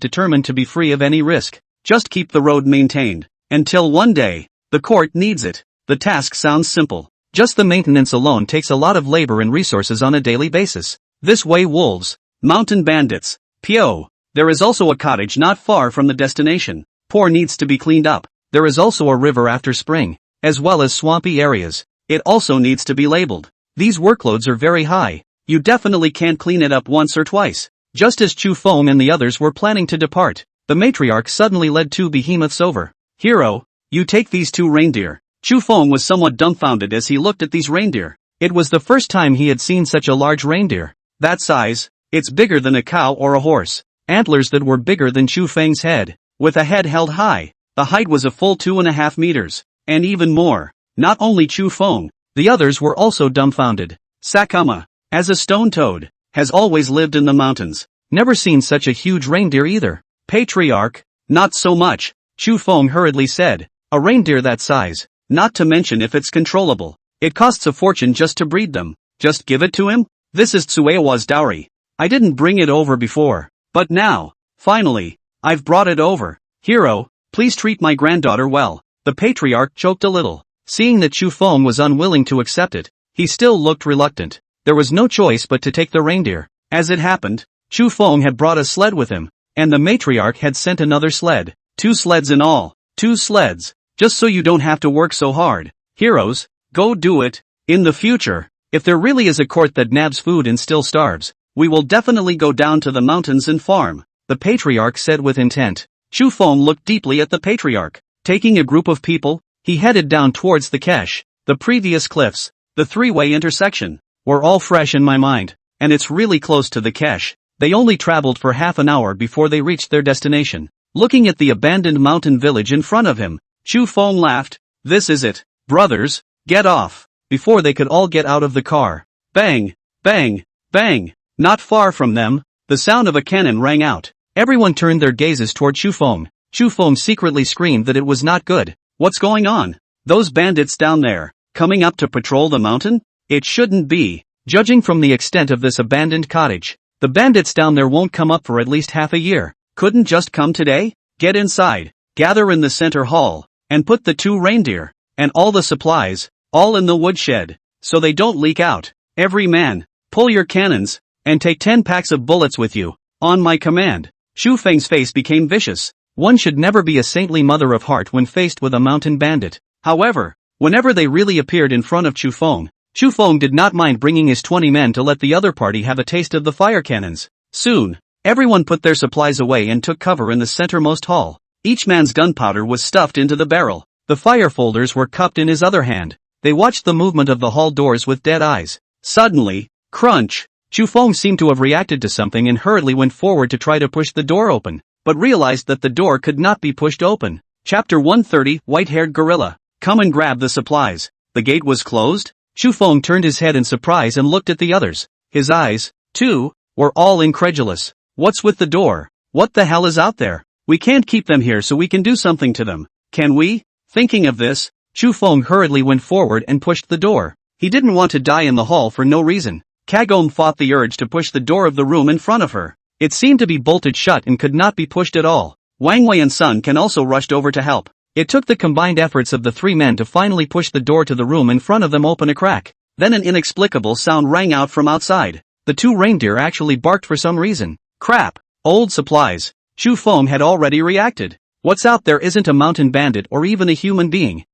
determined to be free of any risk. just keep the road maintained. Until one day, the court needs it. The task sounds simple. Just the maintenance alone takes a lot of labor and resources on a daily basis. This way wolves, mountain bandits, Pio. There is also a cottage not far from the destination. Poor needs to be cleaned up. There is also a river after spring, as well as swampy areas. It also needs to be labeled. These workloads are very high. You definitely can't clean it up once or twice. Just as Chu Feng and the others were planning to depart, the matriarch suddenly led two behemoths over. Hero, you take these two reindeer. Chu Feng was somewhat dumbfounded as he looked at these reindeer. It was the first time he had seen such a large reindeer. That size, it's bigger than a cow or a horse. Antlers that were bigger than Chu Feng's head, with a head held high. The height was a full 2.5 meters, and even more. Not only Chu Feng, the others were also dumbfounded. Sakuma, as a stone toad, has always lived in the mountains. Never seen such a huge reindeer either. Patriarch, not so much, Chu Feng hurriedly said. A reindeer that size, not to mention if it's controllable. It costs a fortune just to breed them. Just give it to him? This is Tsuewa's dowry. I didn't bring it over before, but now, finally, I've brought it over. Hero, please treat my granddaughter well. The patriarch choked a little. Seeing that Chu Feng was unwilling to accept it, he still looked reluctant. There was no choice but to take the reindeer. As it happened, Chu Feng had brought a sled with him, and the matriarch had sent another sled. 2 sleds in all. 2 sleds. Just so you don't have to work so hard. Heroes, go do it. In the future, if there really is a court that nabs food and still starves, we will definitely go down to the mountains and farm, the patriarch said with intent. Chu Feng looked deeply at the patriarch. Taking a group of people, he headed down towards the cache. The previous cliffs, the 3-way intersection, were all fresh in my mind, and it's really close to the cache. They only traveled for half an hour before they reached their destination. Looking at the abandoned mountain village in front of him, Chu Feng laughed. This is it. Brothers, get off. Before they could all get out of the car. Bang, bang, bang. Not far from them, the sound of a cannon rang out. Everyone turned their gazes toward Chu Feng. Chu Feng secretly screamed that it was not good. What's going on? Those bandits down there, coming up to patrol the mountain? It shouldn't be. Judging from the extent of this abandoned cottage, the bandits down there won't come up for at least half a year. Couldn't just come today? Get inside, gather in the center hall, and put the 2 reindeer, and all the supplies, all in the woodshed, so they don't leak out. Every man, pull your cannons, and take 10 packs of bullets with you, on my command. Chu Feng's face became vicious. One should never be a saintly mother of heart when faced with a mountain bandit. However, whenever they really appeared in front of Chu Feng did not mind bringing his 20 men to let the other party have a taste of the fire cannons. Soon, everyone put their supplies away and took cover in the centermost hall. Each man's gunpowder was stuffed into the barrel. The fire folders were cupped in his other hand. They watched the movement of the hall doors with dead eyes. Suddenly, crunch! Chu Feng seemed to have reacted to something and hurriedly went forward to try to push the door open, but realized that the door could not be pushed open. Chapter 130, White-Haired Gorilla. Come and grab the supplies. The gate was closed? Chu Feng turned his head in surprise and looked at the others. His eyes, too, were all incredulous. What's with the door? What the hell is out there? We can't keep them here so we can do something to them. Can we? Thinking of this, Chu Feng hurriedly went forward and pushed the door. He didn't want to die in the hall for no reason. Kagome fought the urge to push the door of the room in front of her. It seemed to be bolted shut and could not be pushed at all. Wang Wei and Sun Can also rushed over to help. It took the combined efforts of the 3 men to finally push the door to the room in front of them open a crack. Then an inexplicable sound rang out from outside. The 2 reindeer actually barked for some reason. Crap! Old supplies. Chu Feng had already reacted. What's out there isn't a mountain bandit or even a human being.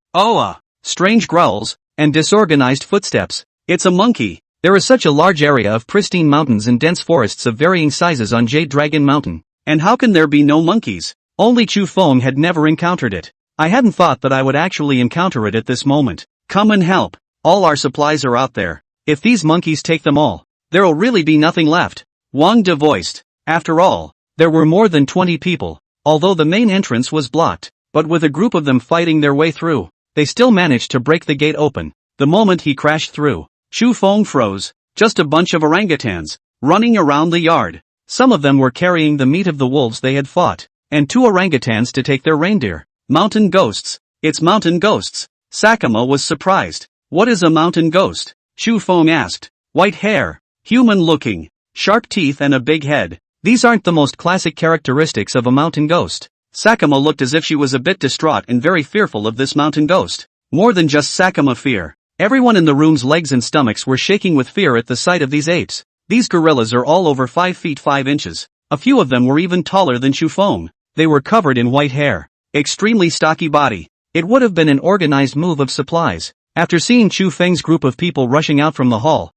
Strange growls, and disorganized footsteps. It's a monkey. There is such a large area of pristine mountains and dense forests of varying sizes on Jade Dragon Mountain. And how can there be no monkeys? Only Chu Feng had never encountered it. I hadn't thought that I would actually encounter it at this moment. Come and help. All our supplies are out there. If these monkeys take them all, there'll really be nothing left. Wang De voiced. After all, there were more than 20 people, although the main entrance was blocked, but with a group of them fighting their way through, they still managed to break the gate open. The moment he crashed through, Chu Feng froze. Just a bunch of orangutans, running around the yard. Some of them were carrying the meat of the wolves they had fought, and 2 orangutans to take their reindeer. Mountain ghosts. It's mountain ghosts. Sakuma was surprised. What is a mountain ghost? Chu Feng asked. White hair, human-looking, sharp teeth and a big head. These aren't the most classic characteristics of a mountain ghost. Sakuma looked as if she was a bit distraught and very fearful of this mountain ghost. More than just Sakuma fear. Everyone in the room's legs and stomachs were shaking with fear at the sight of these apes. These gorillas are all over 5 feet 5 inches. A few of them were even taller than Chufeng. They were covered in white hair. Extremely stocky body. It would have been an organized move of supplies. After seeing Chu Feng's group of people rushing out from the hall,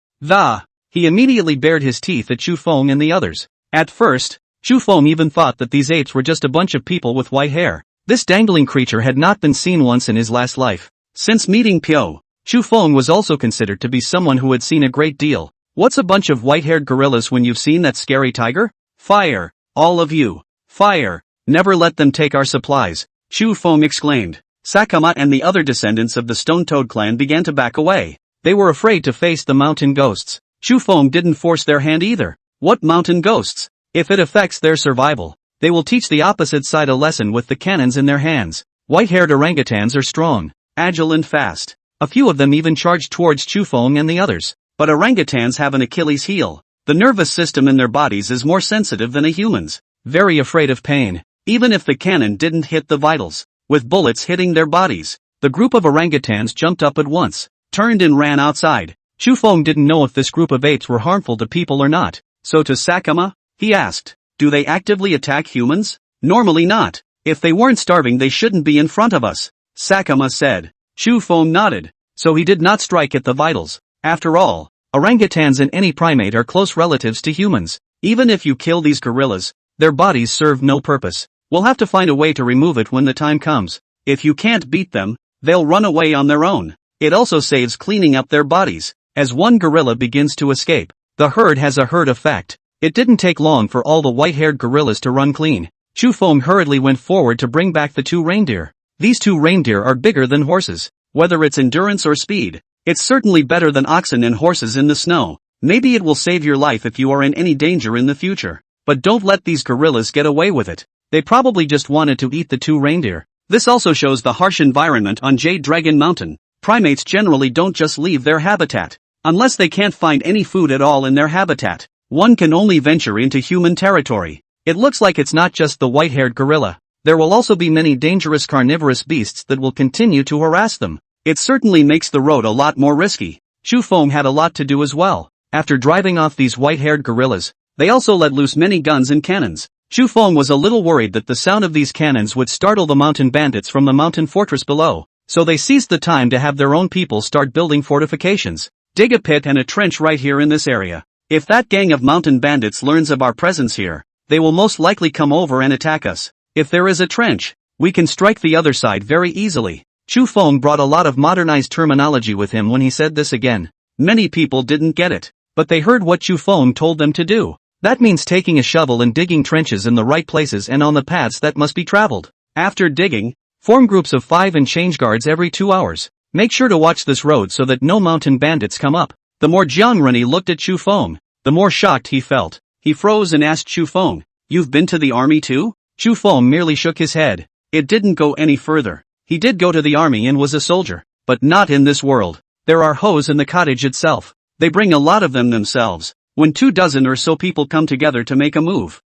he immediately bared his teeth at Chu Feng and the others. At first, Chu Feng even thought that these apes were just a bunch of people with white hair. This dangling creature had not been seen once in his last life. Since meeting Pyo, Chu Feng was also considered to be someone who had seen a great deal. What's a bunch of white-haired gorillas when you've seen that scary tiger? Fire! All of you! Fire! Never let them take our supplies! Chu Feng exclaimed. Sakuma and the other descendants of the Stone-Toad clan began to back away. They were afraid to face the mountain ghosts. Chu Feng didn't force their hand either. What mountain ghosts? If it affects their survival, they will teach the opposite side a lesson with the cannons in their hands. White-haired orangutans are strong, agile and fast. A few of them even charged towards Chu Feng and the others. But orangutans have an Achilles heel. The nervous system in their bodies is more sensitive than a human's. Very afraid of pain, even if the cannon didn't hit the vitals. With bullets hitting their bodies, the group of orangutans jumped up at once, turned and ran outside. Chu Feng didn't know if this group of apes were harmful to people or not. So to Sakuma, he asked, do they actively attack humans? Normally not. If they weren't starving they shouldn't be in front of us. Sakuma said. Chu Feng nodded. So he did not strike at the vitals. After all, orangutans and any primate are close relatives to humans. Even if you kill these gorillas, their bodies serve no purpose. We'll have to find a way to remove it when the time comes. If you can't beat them, they'll run away on their own. It also saves cleaning up their bodies. As one gorilla begins to escape, the herd has a herd effect. It didn't take long for all the white-haired gorillas to run clean. Chu Feng hurriedly went forward to bring back the 2 reindeer. These 2 reindeer are bigger than horses. Whether it's endurance or speed, it's certainly better than oxen and horses in the snow. Maybe it will save your life if you are in any danger in the future. But don't let these gorillas get away with it. They probably just wanted to eat the 2 reindeer. This also shows the harsh environment on Jade Dragon Mountain. Primates generally don't just leave their habitat. Unless they can't find any food at all in their habitat, one can only venture into human territory. It looks like it's not just the white-haired gorilla. There will also be many dangerous carnivorous beasts that will continue to harass them. It certainly makes the road a lot more risky. Chu Feng had a lot to do as well. After driving off these white-haired gorillas, they also let loose many guns and cannons. Chu Feng was a little worried that the sound of these cannons would startle the mountain bandits from the mountain fortress below, so they seized the time to have their own people start building fortifications. Dig a pit and a trench right here in this area. If that gang of mountain bandits learns of our presence here, they will most likely come over and attack us. If there is a trench, we can strike the other side very easily. Chu Feng brought a lot of modernized terminology with him when he said this again. Many people didn't get it, but they heard what Chu Feng told them to do. That means taking a shovel and digging trenches in the right places and on the paths that must be traveled. After digging, form groups of 5 and change guards every 2 hours. Make sure to watch this road so that no mountain bandits come up. The more Jiang Rennie looked at Chu Feng, the more shocked he felt. He froze and asked Chu Feng, "You've been to the army too?" Chu Feng merely shook his head. It didn't go any further. He did go to the army and was a soldier, but not in this world. There are hoes in the cottage itself. They bring a lot of them themselves. When 24 or so people come together to make a move,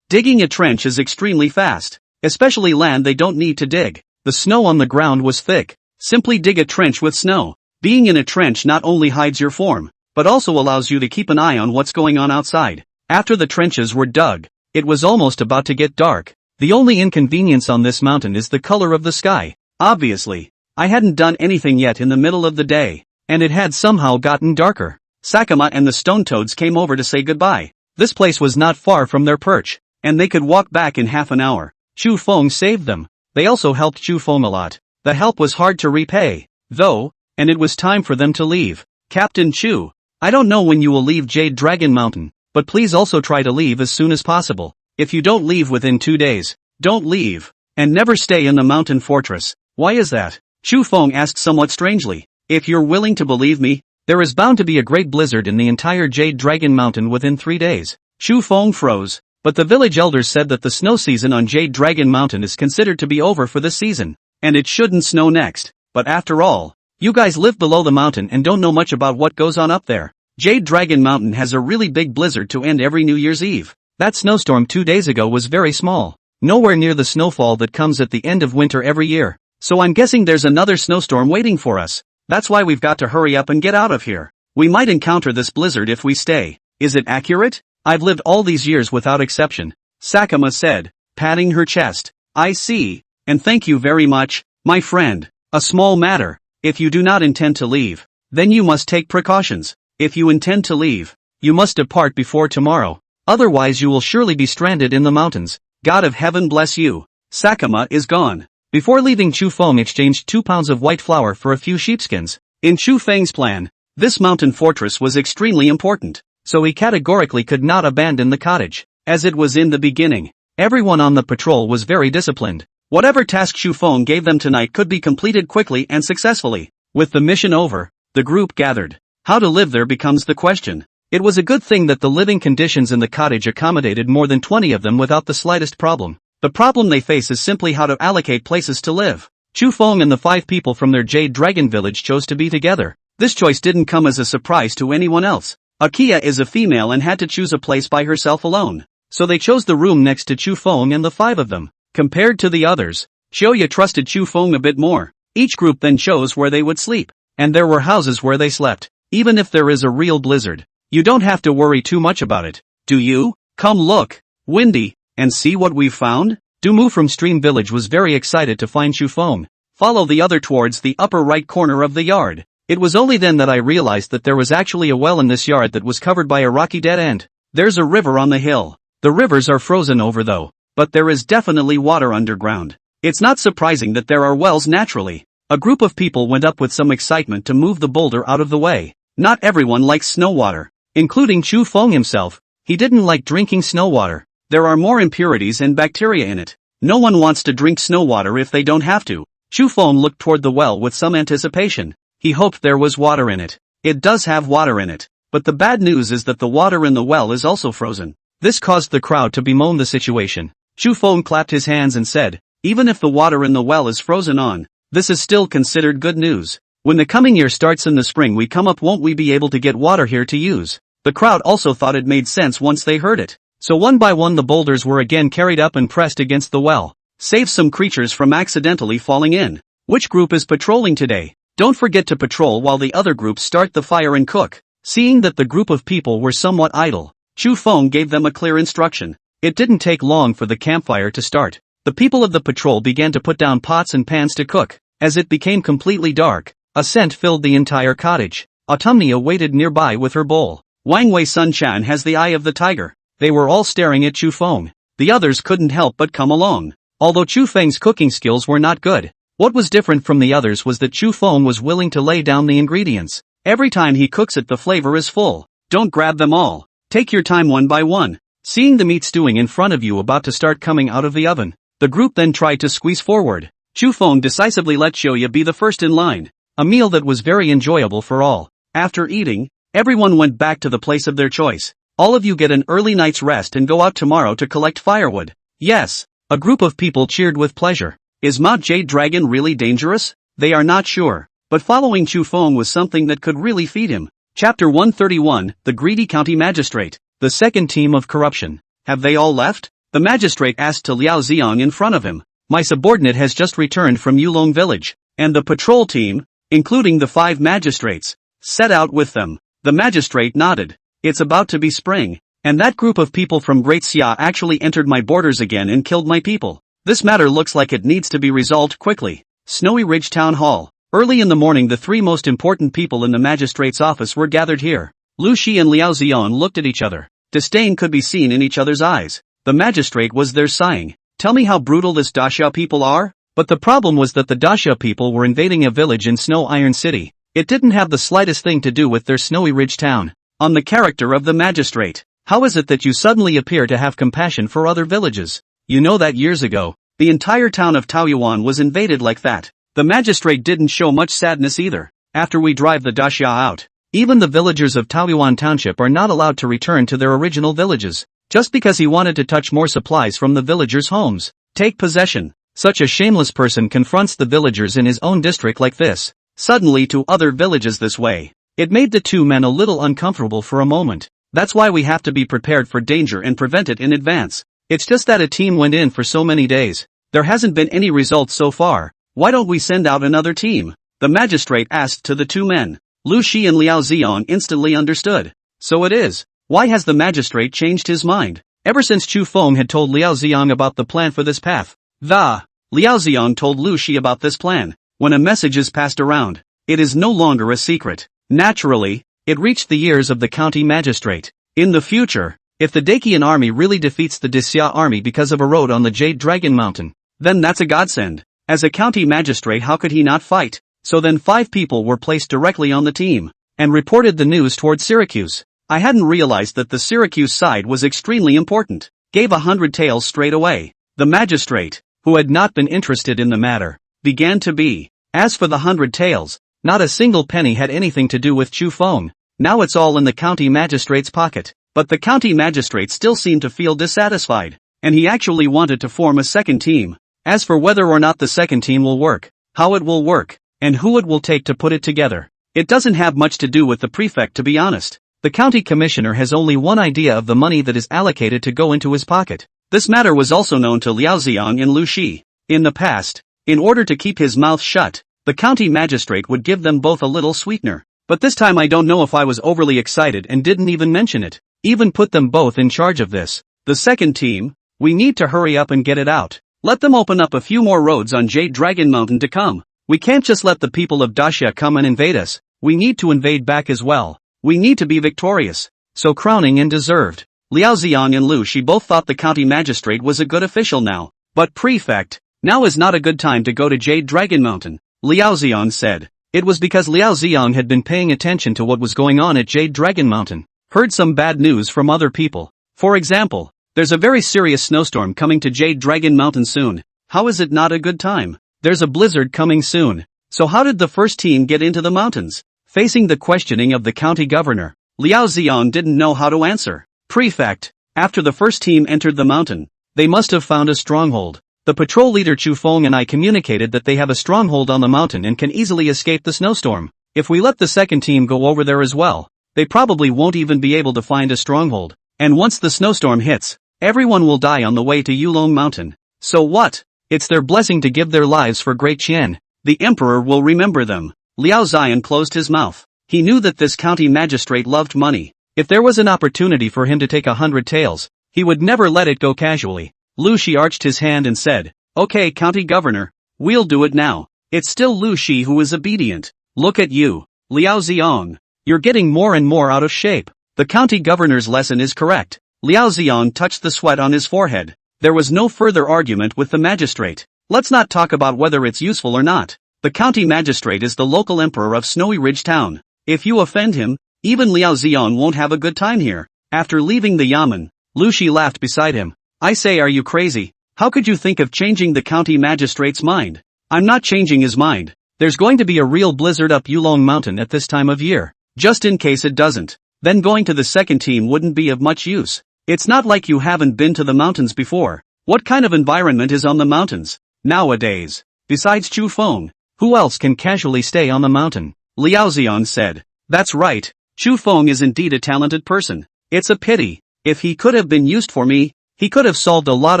digging a trench is extremely fast. Especially land they don't need to dig. The snow on the ground was thick. Simply dig a trench with snow. Being in a trench not only hides your form, but also allows you to keep an eye on what's going on outside. After the trenches were dug, it was almost about to get dark. The only inconvenience on this mountain is the color of the sky. Obviously, I hadn't done anything yet in the middle of the day, and it had somehow gotten darker. Sakuma and the Stone Toads came over to say goodbye. This place was not far from their perch, and they could walk back in half an hour. Chu Feng saved them. They also helped Chu Feng a lot. The help was hard to repay, though, and it was time for them to leave. Captain Chu, I don't know when you will leave Jade Dragon Mountain, but please also try to leave as soon as possible. If you don't leave within 2 days, don't leave, and never stay in the mountain fortress. Why is that? Chu Feng asked somewhat strangely. If you're willing to believe me, there is bound to be a great blizzard in the entire Jade Dragon Mountain within 3 days. Chu Feng froze, but the village elders said that the snow season on Jade Dragon Mountain is considered to be over for this season, and it shouldn't snow next. But after all, you guys live below the mountain and don't know much about what goes on up there. Jade Dragon Mountain has a really big blizzard to end every New Year's Eve. That snowstorm 2 days ago was very small. nowhere near the snowfall that comes at the end of winter every year. So I'm guessing there's another snowstorm waiting for us. That's why we've got to hurry up and get out of here. We might encounter this blizzard if we stay. Is it accurate? I've lived all these years without exception, Sakuma said, patting her chest. I see. And thank you very much, my friend. A small matter. If you do not intend to leave, then you must take precautions. If you intend to leave, you must depart before tomorrow. Otherwise you will surely be stranded in the mountains. God of heaven bless you. Sakuma is gone. Before leaving, Chu Feng exchanged 2 pounds of white flour for a few sheepskins. In Chu Feng's plan, this mountain fortress was extremely important, so he categorically could not abandon the cottage. As it was in the beginning, everyone on the patrol was very disciplined. Whatever task Chu Feng gave them tonight could be completed quickly and successfully. With the mission over, the group gathered. How to live there becomes the question. It was a good thing that the living conditions in the cottage accommodated more than 20 of them without the slightest problem. The problem they face is simply how to allocate places to live. Chu Feng and the 5 people from their Jade Dragon village chose to be together. This choice didn't come as a surprise to anyone else. Akia is a female and had to choose a place by herself alone. So they chose the room next to Chu Feng and the 5 of them. Compared to the others, Xiaoya trusted Chu Feng a bit more. Each group then chose where they would sleep. And there were houses where they slept. Even if there is a real blizzard, you don't have to worry too much about it. Do you? Come look, Windy, and see what we've found? Dumu from Stream Village was very excited to find Chu Feng. Follow the other towards the upper right corner of the yard. It was only then that I realized that there was actually a well in this yard that was covered by a rocky dead end. There's a river on the hill. The rivers are frozen over though, but there is definitely water underground. It's not surprising that there are wells naturally. A group of people went up with some excitement to move the boulder out of the way. Not everyone likes snow water, including Chu Feng himself. He didn't like drinking snow water. There are more impurities and bacteria in it. No one wants to drink snow water if they don't have to. Chu Feng looked toward the well with some anticipation. He hoped there was water in it. It does have water in it, but the bad news is that the water in the well is also frozen. This caused the crowd to bemoan the situation. Chu Feng clapped his hands and said, even if the water in the well is frozen on, this is still considered good news. When the coming year starts in the spring we come up, won't we be able to get water here to use? The crowd also thought it made sense once they heard it. So one by one the boulders were again carried up and pressed against the well. Save some creatures from accidentally falling in. Which group is patrolling today? Don't forget to patrol while the other groups start the fire and cook. Seeing that the group of people were somewhat idle, Chu Feng gave them a clear instruction. It didn't take long for the campfire to start. The people of the patrol began to put down pots and pans to cook. As it became completely dark, a scent filled the entire cottage. Autumnia waited nearby with her bowl. Wang Wei Sun Chan has the eye of the tiger. They were all staring at Chu Feng. The others couldn't help but come along. Although Chu Feng's cooking skills were not good, what was different from the others was that Chu Feng was willing to lay down the ingredients. Every time he cooks it the flavor is full. Don't grab them all. Take your time one by one. Seeing the meat stewing in front of you about to start coming out of the oven, the group then tried to squeeze forward. Chu Feng decisively let Xiaoya be the first in line. A meal that was very enjoyable for all. After eating, everyone went back to the place of their choice. All of you get an early night's rest and go out tomorrow to collect firewood. Yes. A group of people cheered with pleasure. Is Mount Jade Dragon really dangerous? They are not sure, but following Chu Feng was something that could really feed him. Chapter 131, The Greedy County Magistrate. The second team of corruption. Have they all left? The magistrate asked to Liao Xiang in front of him. My subordinate has just returned from Yulong village, and the patrol team, including the 5 magistrates, set out with them. The magistrate nodded. It's about to be spring, and that group of people from Great Xia actually entered my borders again and killed my people. This matter looks like it needs to be resolved quickly. Snowy Ridge Town Hall. Early in the morning the 3 most important people in the magistrate's office were gathered here. Lu Shi and Liao Xian looked at each other. Disdain could be seen in each other's eyes. The magistrate was there sighing. Tell me how brutal this Daxia people are? But the problem was that the Daxia people were invading a village in Snow Iron City. It didn't have the slightest thing to do with their Snowy Ridge town. On the character of the magistrate. How is it that you suddenly appear to have compassion for other villages? You know that years ago, the entire town of Taoyuan was invaded like that. The magistrate didn't show much sadness either. After we drive the Daxia out, even the villagers of Taoyuan Township are not allowed to return to their original villages, just because he wanted to touch more supplies from the villagers' homes. Take possession. Such a shameless person confronts the villagers in his own district like this, suddenly to other villages this way. It made the 2 men a little uncomfortable for a moment. That's why we have to be prepared for danger and prevent it in advance. It's just that a team went in for so many days. There hasn't been any results so far. Why don't we send out another team? The magistrate asked to the two men. Lu Shi and Liao Ziong instantly understood. So it is. Why has the magistrate changed his mind? Ever since Chu Feng had told Liao Ziong about the plan for this path. Liao Ziong told Lu Shi about this plan. When a message is passed around, it is no longer a secret. Naturally, it reached the ears of the county magistrate. In the future, if the Dakian army really defeats the Dixia army because of a road on the Jade Dragon Mountain, then that's a godsend. As a county magistrate, how could he not fight? So then 5 people were placed directly on the team, and reported the news toward Syracuse. I hadn't realized that the Syracuse side was extremely important. Gave 100 taels straight away. The magistrate, who had not been interested in the matter, began to be. As for the 100 taels, not a single penny had anything to do with Chu Feng. Now it's all in the county magistrate's pocket. But the county magistrate still seemed to feel dissatisfied, and he actually wanted to form a second team. As for whether or not the second team will work, how it will work, and who it will take to put it together, it doesn't have much to do with the prefect, to be honest. The county commissioner has only one idea of the money that is allocated to go into his pocket. This matter was also known to Liao Ziong and Lu Shi. In the past, in order to keep his mouth shut, the county magistrate would give them both a little sweetener. But this time I don't know if I was overly excited and didn't even mention it. Even put them both in charge of this. The second team, we need to hurry up and get it out. Let them open up a few more roads on Jade Dragon Mountain to come. We can't just let the people of Daxia come and invade us. We need to invade back as well. We need to be victorious. So crowning and deserved. Liao Ziong and Lu Shi both thought the county magistrate was a good official now. But prefect, now is not a good time to go to Jade Dragon Mountain, Liao Ziong said. It was because Liao Ziong had been paying attention to what was going on at Jade Dragon Mountain. Heard some bad news from other people. For example, there's a very serious snowstorm coming to Jade Dragon Mountain soon. How is it not a good time? There's a blizzard coming soon. So how did the first team get into the mountains? Facing the questioning of the county governor, Liao Ziong didn't know how to answer. Prefect, after the first team entered the mountain, they must have found a stronghold. The patrol leader Chu Feng and I communicated that they have a stronghold on the mountain and can easily escape the snowstorm. If we let the second team go over there as well, they probably won't even be able to find a stronghold. And once the snowstorm hits, everyone will die on the way to Yulong Mountain. So what? It's their blessing to give their lives for Great Qian. The emperor will remember them. Liao Zion closed his mouth. He knew that this county magistrate loved money. If there was an opportunity for him to take 100 taels, he would never let it go casually. Lu Shi arched his hand and said, "Okay, county governor, we'll do it now." It's still Lu Shi who is obedient. Look at you, Liao Ziong. You're getting more and more out of shape. The county governor's lesson is correct. Liao Ziong touched the sweat on his forehead. There was no further argument with the magistrate. Let's not talk about whether it's useful or not. The county magistrate is the local emperor of Snowy Ridge Town. If you offend him, even Liao Ziong won't have a good time here. After leaving the yamen, Lu Shi laughed beside him. I say, are you crazy? How could you think of changing the county magistrate's mind? I'm not changing his mind. There's going to be a real blizzard up Yulong Mountain at this time of year. Just in case it doesn't, then going to the second team wouldn't be of much use. It's not like you haven't been to the mountains before. What kind of environment is on the mountains nowadays? Besides Chu Feng, who else can casually stay on the mountain? Liao Ziong said. That's right. Chu Feng is indeed a talented person. It's a pity. If he could have been used for me, he could have solved a lot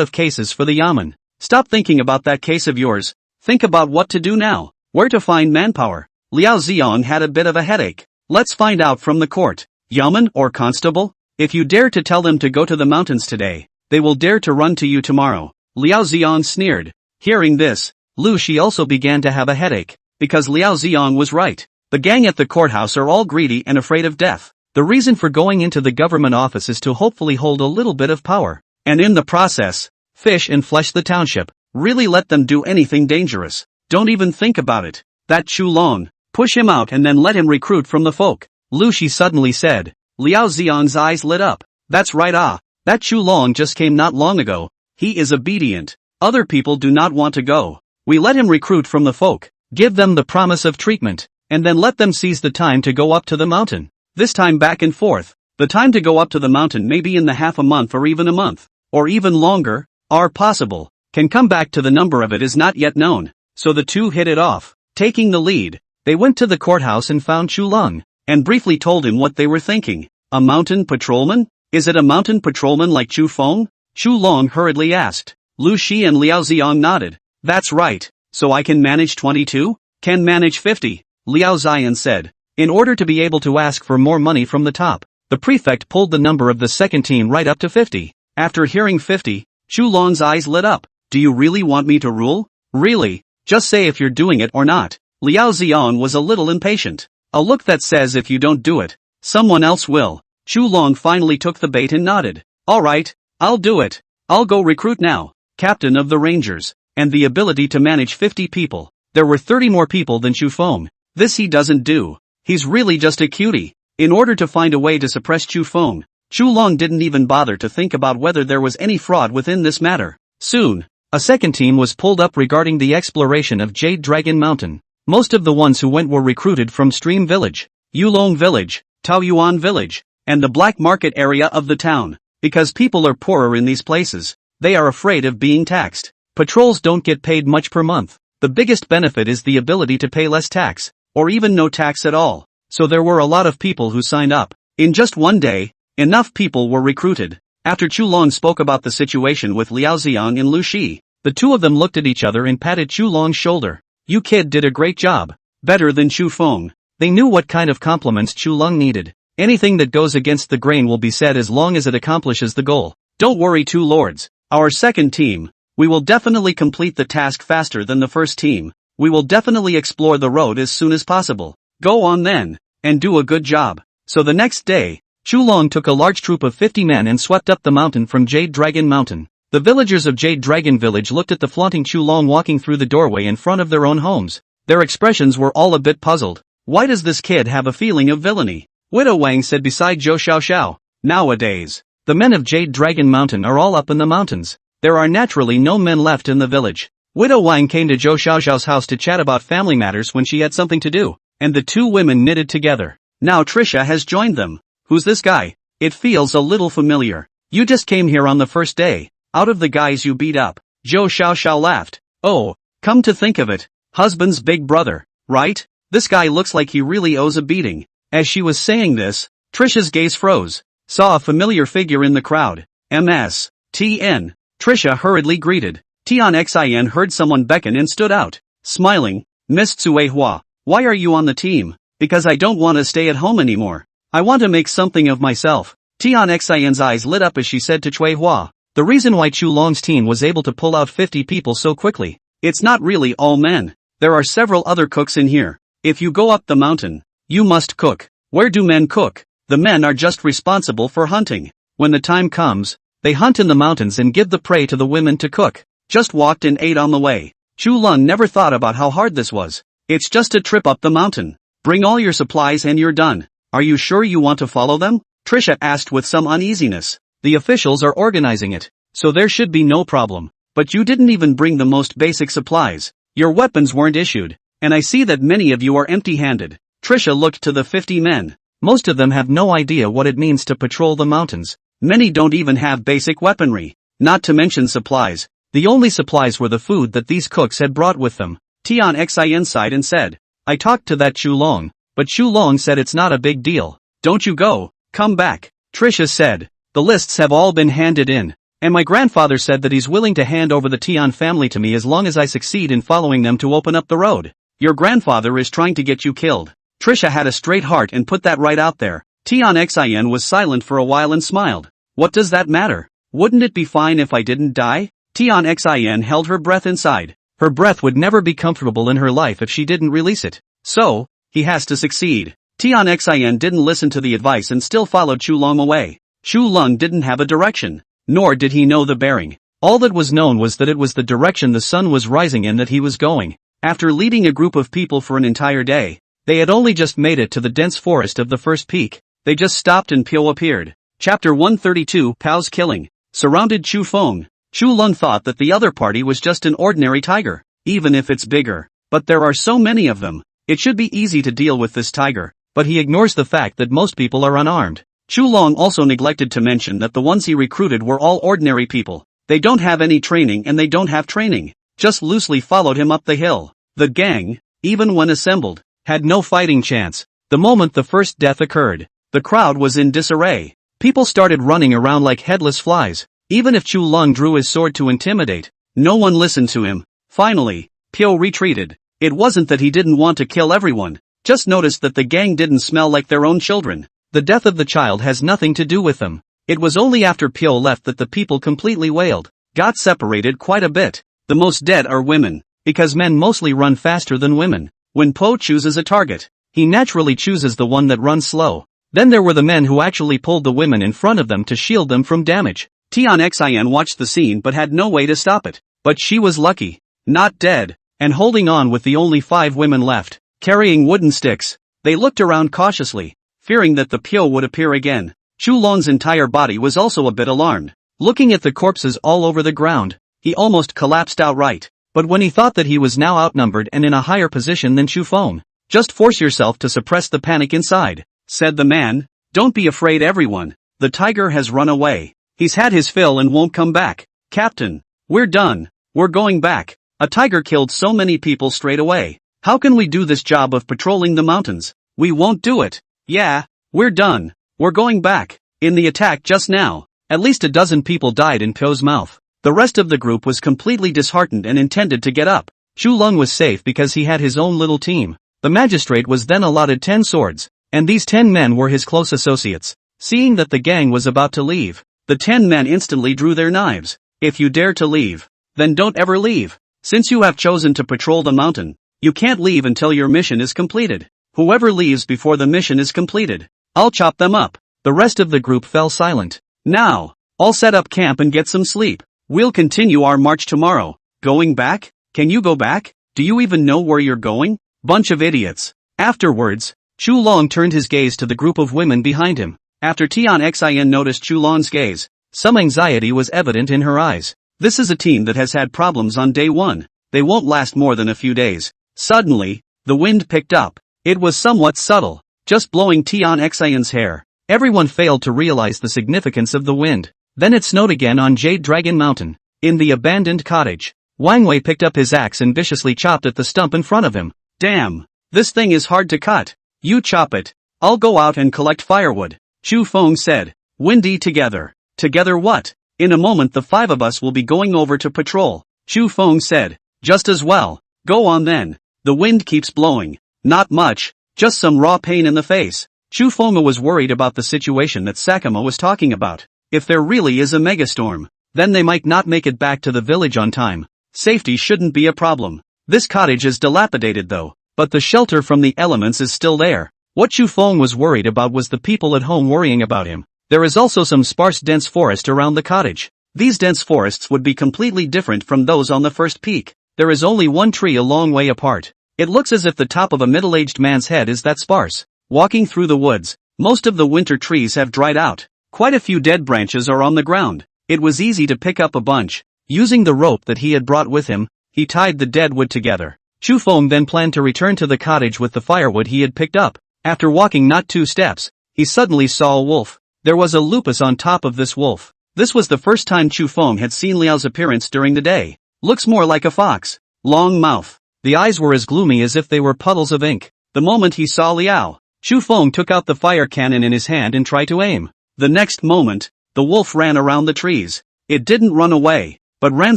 of cases for the yamen. Stop thinking about that case of yours. Think about what to do now. Where to find manpower. Liao Ziong had a bit of a headache. Let's find out from the court. Yamen or constable? If you dare to tell them to go to the mountains today, they will dare to run to you tomorrow. Liao Ziong sneered. Hearing this, Lu Shi also began to have a headache, because Liao Ziong was right. The gang at the courthouse are all greedy and afraid of death. The reason for going into the government office is to hopefully hold a little bit of power, and in the process, fish and flesh the township. Really let them do anything dangerous. Don't even think about it. That Chu Long, push him out and then let him recruit from the folk. Lu Shi suddenly said. Liao Ziong's eyes lit up. That's right, that Chu Long just came not long ago. He is obedient. Other people do not want to go. We let him recruit from the folk, give them the promise of treatment, and then let them seize the time to go up to the mountain. This time back and forth. The time to go up to the mountain may be in the half a month or even a month, or even longer, are possible. Can come back to the number of it is not yet known. So the two hit it off. Taking the lead, they went to the courthouse and found Chu Long, and briefly told him what they were thinking. A mountain patrolman? Is it a mountain patrolman like Chu Feng? Chu Long hurriedly asked. Lu Shi and Liao Xiong nodded. That's right, so I can manage 22? Can manage 50, Liao Xian said. In order to be able to ask for more money from the top, the prefect pulled the number of the second team right up to 50. After hearing 50, Chu Long's eyes lit up. Do you really want me to rule? Really? Just say if you're doing it or not. Liao Xiong was a little impatient. A look that says if you don't do it, someone else will. Chu Long finally took the bait and nodded. Alright, I'll do it. I'll go recruit now. Captain of the Rangers. And the ability to manage 50 people. There were 30 more people than Chu Feng. This he doesn't do. He's really just a cutie. In order to find a way to suppress Chu Feng, Chu Long didn't even bother to think about whether there was any fraud within this matter. Soon, a second team was pulled up regarding the exploration of Jade Dragon Mountain. Most of the ones who went were recruited from Stream Village, Yulong Village, Taoyuan Village, and the black market area of the town. Because people are poorer in these places, they are afraid of being taxed. Patrols don't get paid much per month. The biggest benefit is the ability to pay less tax, or even no tax at all. So there were a lot of people who signed up. In just one day, enough people were recruited. After Chu Long spoke about the situation with Liao Xiong and Lu Shi, the two of them looked at each other and patted Chu Long's shoulder. You kid did a great job. Better than Chu Feng. They knew what kind of compliments Chu Long needed. Anything that goes against the grain will be said as long as it accomplishes the goal. Don't worry, two lords. Our second team. We will definitely complete the task faster than the first team. We will definitely explore the road as soon as possible. Go on then, and do a good job. So the next day, Chu Long took a large troop of 50 men and swept up the mountain from Jade Dragon Mountain. The villagers of Jade Dragon Village looked at the flaunting Chu Long walking through the doorway in front of their own homes. Their expressions were all a bit puzzled. Why does this kid have a feeling of villainy? Widow Wang said beside Zhou Xiaoxiao. Nowadays, the men of Jade Dragon Mountain are all up in the mountains. There are naturally no men left in the village. Widow Wang came to Zhou Xiaoxiao's house to chat about family matters when she had something to do, and the two women knitted together. Now Trisha has joined them. Who's this guy? It feels a little familiar. You just came here on the first day. Out of the guys you beat up. Zhou Xiaoxiao laughed. Oh, come to think of it, husband's big brother, right? This guy looks like he really owes a beating. As she was saying this, Trisha's gaze froze. Saw a familiar figure in the crowd. MS. TN. Trisha hurriedly greeted. Tian Xin heard someone beckon and stood out. Smiling, Miss Tsuehua, why are you on the team? Because I don't want to stay at home anymore. I want to make something of myself. Tian Xin's eyes lit up as she said to Tsuehua. The reason why Chu Long's team was able to pull out 50 people so quickly. It's not really all men. There are several other cooks in here. If you go up the mountain, you must cook. Where do men cook? The men are just responsible for hunting. When the time comes, they hunt in the mountains and give the prey to the women to cook. Just walked and ate on the way. Chu Lung never thought about how hard this was. It's just a trip up the mountain. Bring all your supplies and you're done. Are you sure you want to follow them? Trisha asked with some uneasiness. The officials are organizing it, so there should be no problem. But you didn't even bring the most basic supplies. Your weapons weren't issued, and I see that many of you are empty-handed. Trisha looked to the 50 men. Most of them have no idea what it means to patrol the mountains. Many don't even have basic weaponry, not to mention supplies. The only supplies were the food that these cooks had brought with them. Tian Xin sighed and said, I talked to that Chu Long, but Chu Long said it's not a big deal. Don't you go, come back. Trisha said, the lists have all been handed in, and my grandfather said that he's willing to hand over the Tian family to me as long as I succeed in following them to open up the road. Your grandfather is trying to get you killed. Trisha had a straight heart and put that right out there. Tian Xin was silent for a while and smiled. What does that matter? Wouldn't it be fine if I didn't die? Tian Xin held her breath inside. Her breath would never be comfortable in her life if she didn't release it. So, he has to succeed. Tian Xin didn't listen to the advice and still followed Chu Long away. Chu Lung didn't have a direction, nor did he know the bearing. All that was known was that it was the direction the sun was rising in that he was going. After leading a group of people for an entire day, they had only just made it to the dense forest of the first peak. They just stopped and Pio appeared. Chapter 132 Pao's Killing. Surrounded Chu Feng. Chu Lung thought that the other party was just an ordinary tiger, even if it's bigger. But there are so many of them. It should be easy to deal with this tiger, but he ignores the fact that most people are unarmed. Chu Long also neglected to mention that the ones he recruited were all ordinary people. They don't have any training and they don't have training. Just loosely followed him up the hill. The gang, even when assembled, had no fighting chance. The moment the first death occurred, the crowd was in disarray. People started running around like headless flies. Even if Chu Long drew his sword to intimidate, no one listened to him. Finally, Pyo retreated. It wasn't that he didn't want to kill everyone, just noticed that the gang didn't smell like their own children. The death of the child has nothing to do with them. It was only after Pyo left that the people completely wailed, got separated quite a bit. The most dead are women, because men mostly run faster than women. When Po chooses a target, he naturally chooses the one that runs slow. Then there were the men who actually pulled the women in front of them to shield them from damage. Tian Xin watched the scene but had no way to stop it. But she was lucky, not dead, and holding on with the only 5 women left, carrying wooden sticks. They looked around cautiously, fearing that the Pyo would appear again. Chu Long's entire body was also a bit alarmed. Looking at the corpses all over the ground, he almost collapsed outright. But when he thought that he was now outnumbered and in a higher position than Chu Feng, just force yourself to suppress the panic inside, said the man. Don't be afraid everyone, the tiger has run away. He's had his fill and won't come back. Captain, we're done, we're going back. A tiger killed so many people straight away. How can we do this job of patrolling the mountains? We won't do it. Yeah, we're done, we're going back. In the attack just now, at least a dozen people died in Pyo's mouth. The rest of the group was completely disheartened and intended to get up. Chu Lung was safe because he had his own little team. The magistrate was then allotted 10 swords, and these 10 men were his close associates. Seeing that the gang was about to leave, the 10 men instantly drew their knives. If you dare to leave, then don't ever leave. Since you have chosen to patrol the mountain, you can't leave until your mission is completed. Whoever leaves before the mission is completed, I'll chop them up. The rest of the group fell silent. Now, all set up camp and get some sleep. We'll continue our march tomorrow. Going back? Can you go back? Do you even know where you're going? Bunch of idiots. Afterwards, Chu Long turned his gaze to the group of women behind him. After Tian Xin noticed Chu Long's gaze, some anxiety was evident in her eyes. This is a team that has had problems on day 1. They won't last more than a few days. Suddenly, the wind picked up. It was somewhat subtle, just blowing Tian Xin's hair. Everyone failed to realize the significance of the wind. Then it snowed again on Jade Dragon Mountain. In the abandoned cottage, Wang Wei picked up his axe and viciously chopped at the stump in front of him. Damn, this thing is hard to cut. You chop it. I'll go out and collect firewood. Chu Feng said. Windy together. Together what? In a moment the 5 of us will be going over to patrol. Chu Feng said. Just as well. Go on then. The wind keeps blowing. Not much, just some raw pain in the face. Chu Feng was worried about the situation that Sakama was talking about. If there really is a megastorm, then they might not make it back to the village on time. Safety shouldn't be a problem. This cottage is dilapidated though, but the shelter from the elements is still there. What Chu Feng was worried about was the people at home worrying about him. There is also some sparse dense forest around the cottage. These dense forests would be completely different from those on the first peak. There is only one tree a long way apart. It looks as if the top of a middle-aged man's head is that sparse. Walking through the woods, most of the winter trees have dried out. Quite a few dead branches are on the ground. It was easy to pick up a bunch. Using the rope that he had brought with him, he tied the dead wood together. Chu Feng then planned to return to the cottage with the firewood he had picked up. After walking not 2 steps, he suddenly saw a wolf. There was a lupus on top of this wolf. This was the first time Chu Feng had seen Liao's appearance during the day. Looks more like a fox. Long mouth. The eyes were as gloomy as if they were puddles of ink. The moment he saw Liao, Chu Feng took out the fire cannon in his hand and tried to aim. The next moment, the wolf ran around the trees. It didn't run away, but ran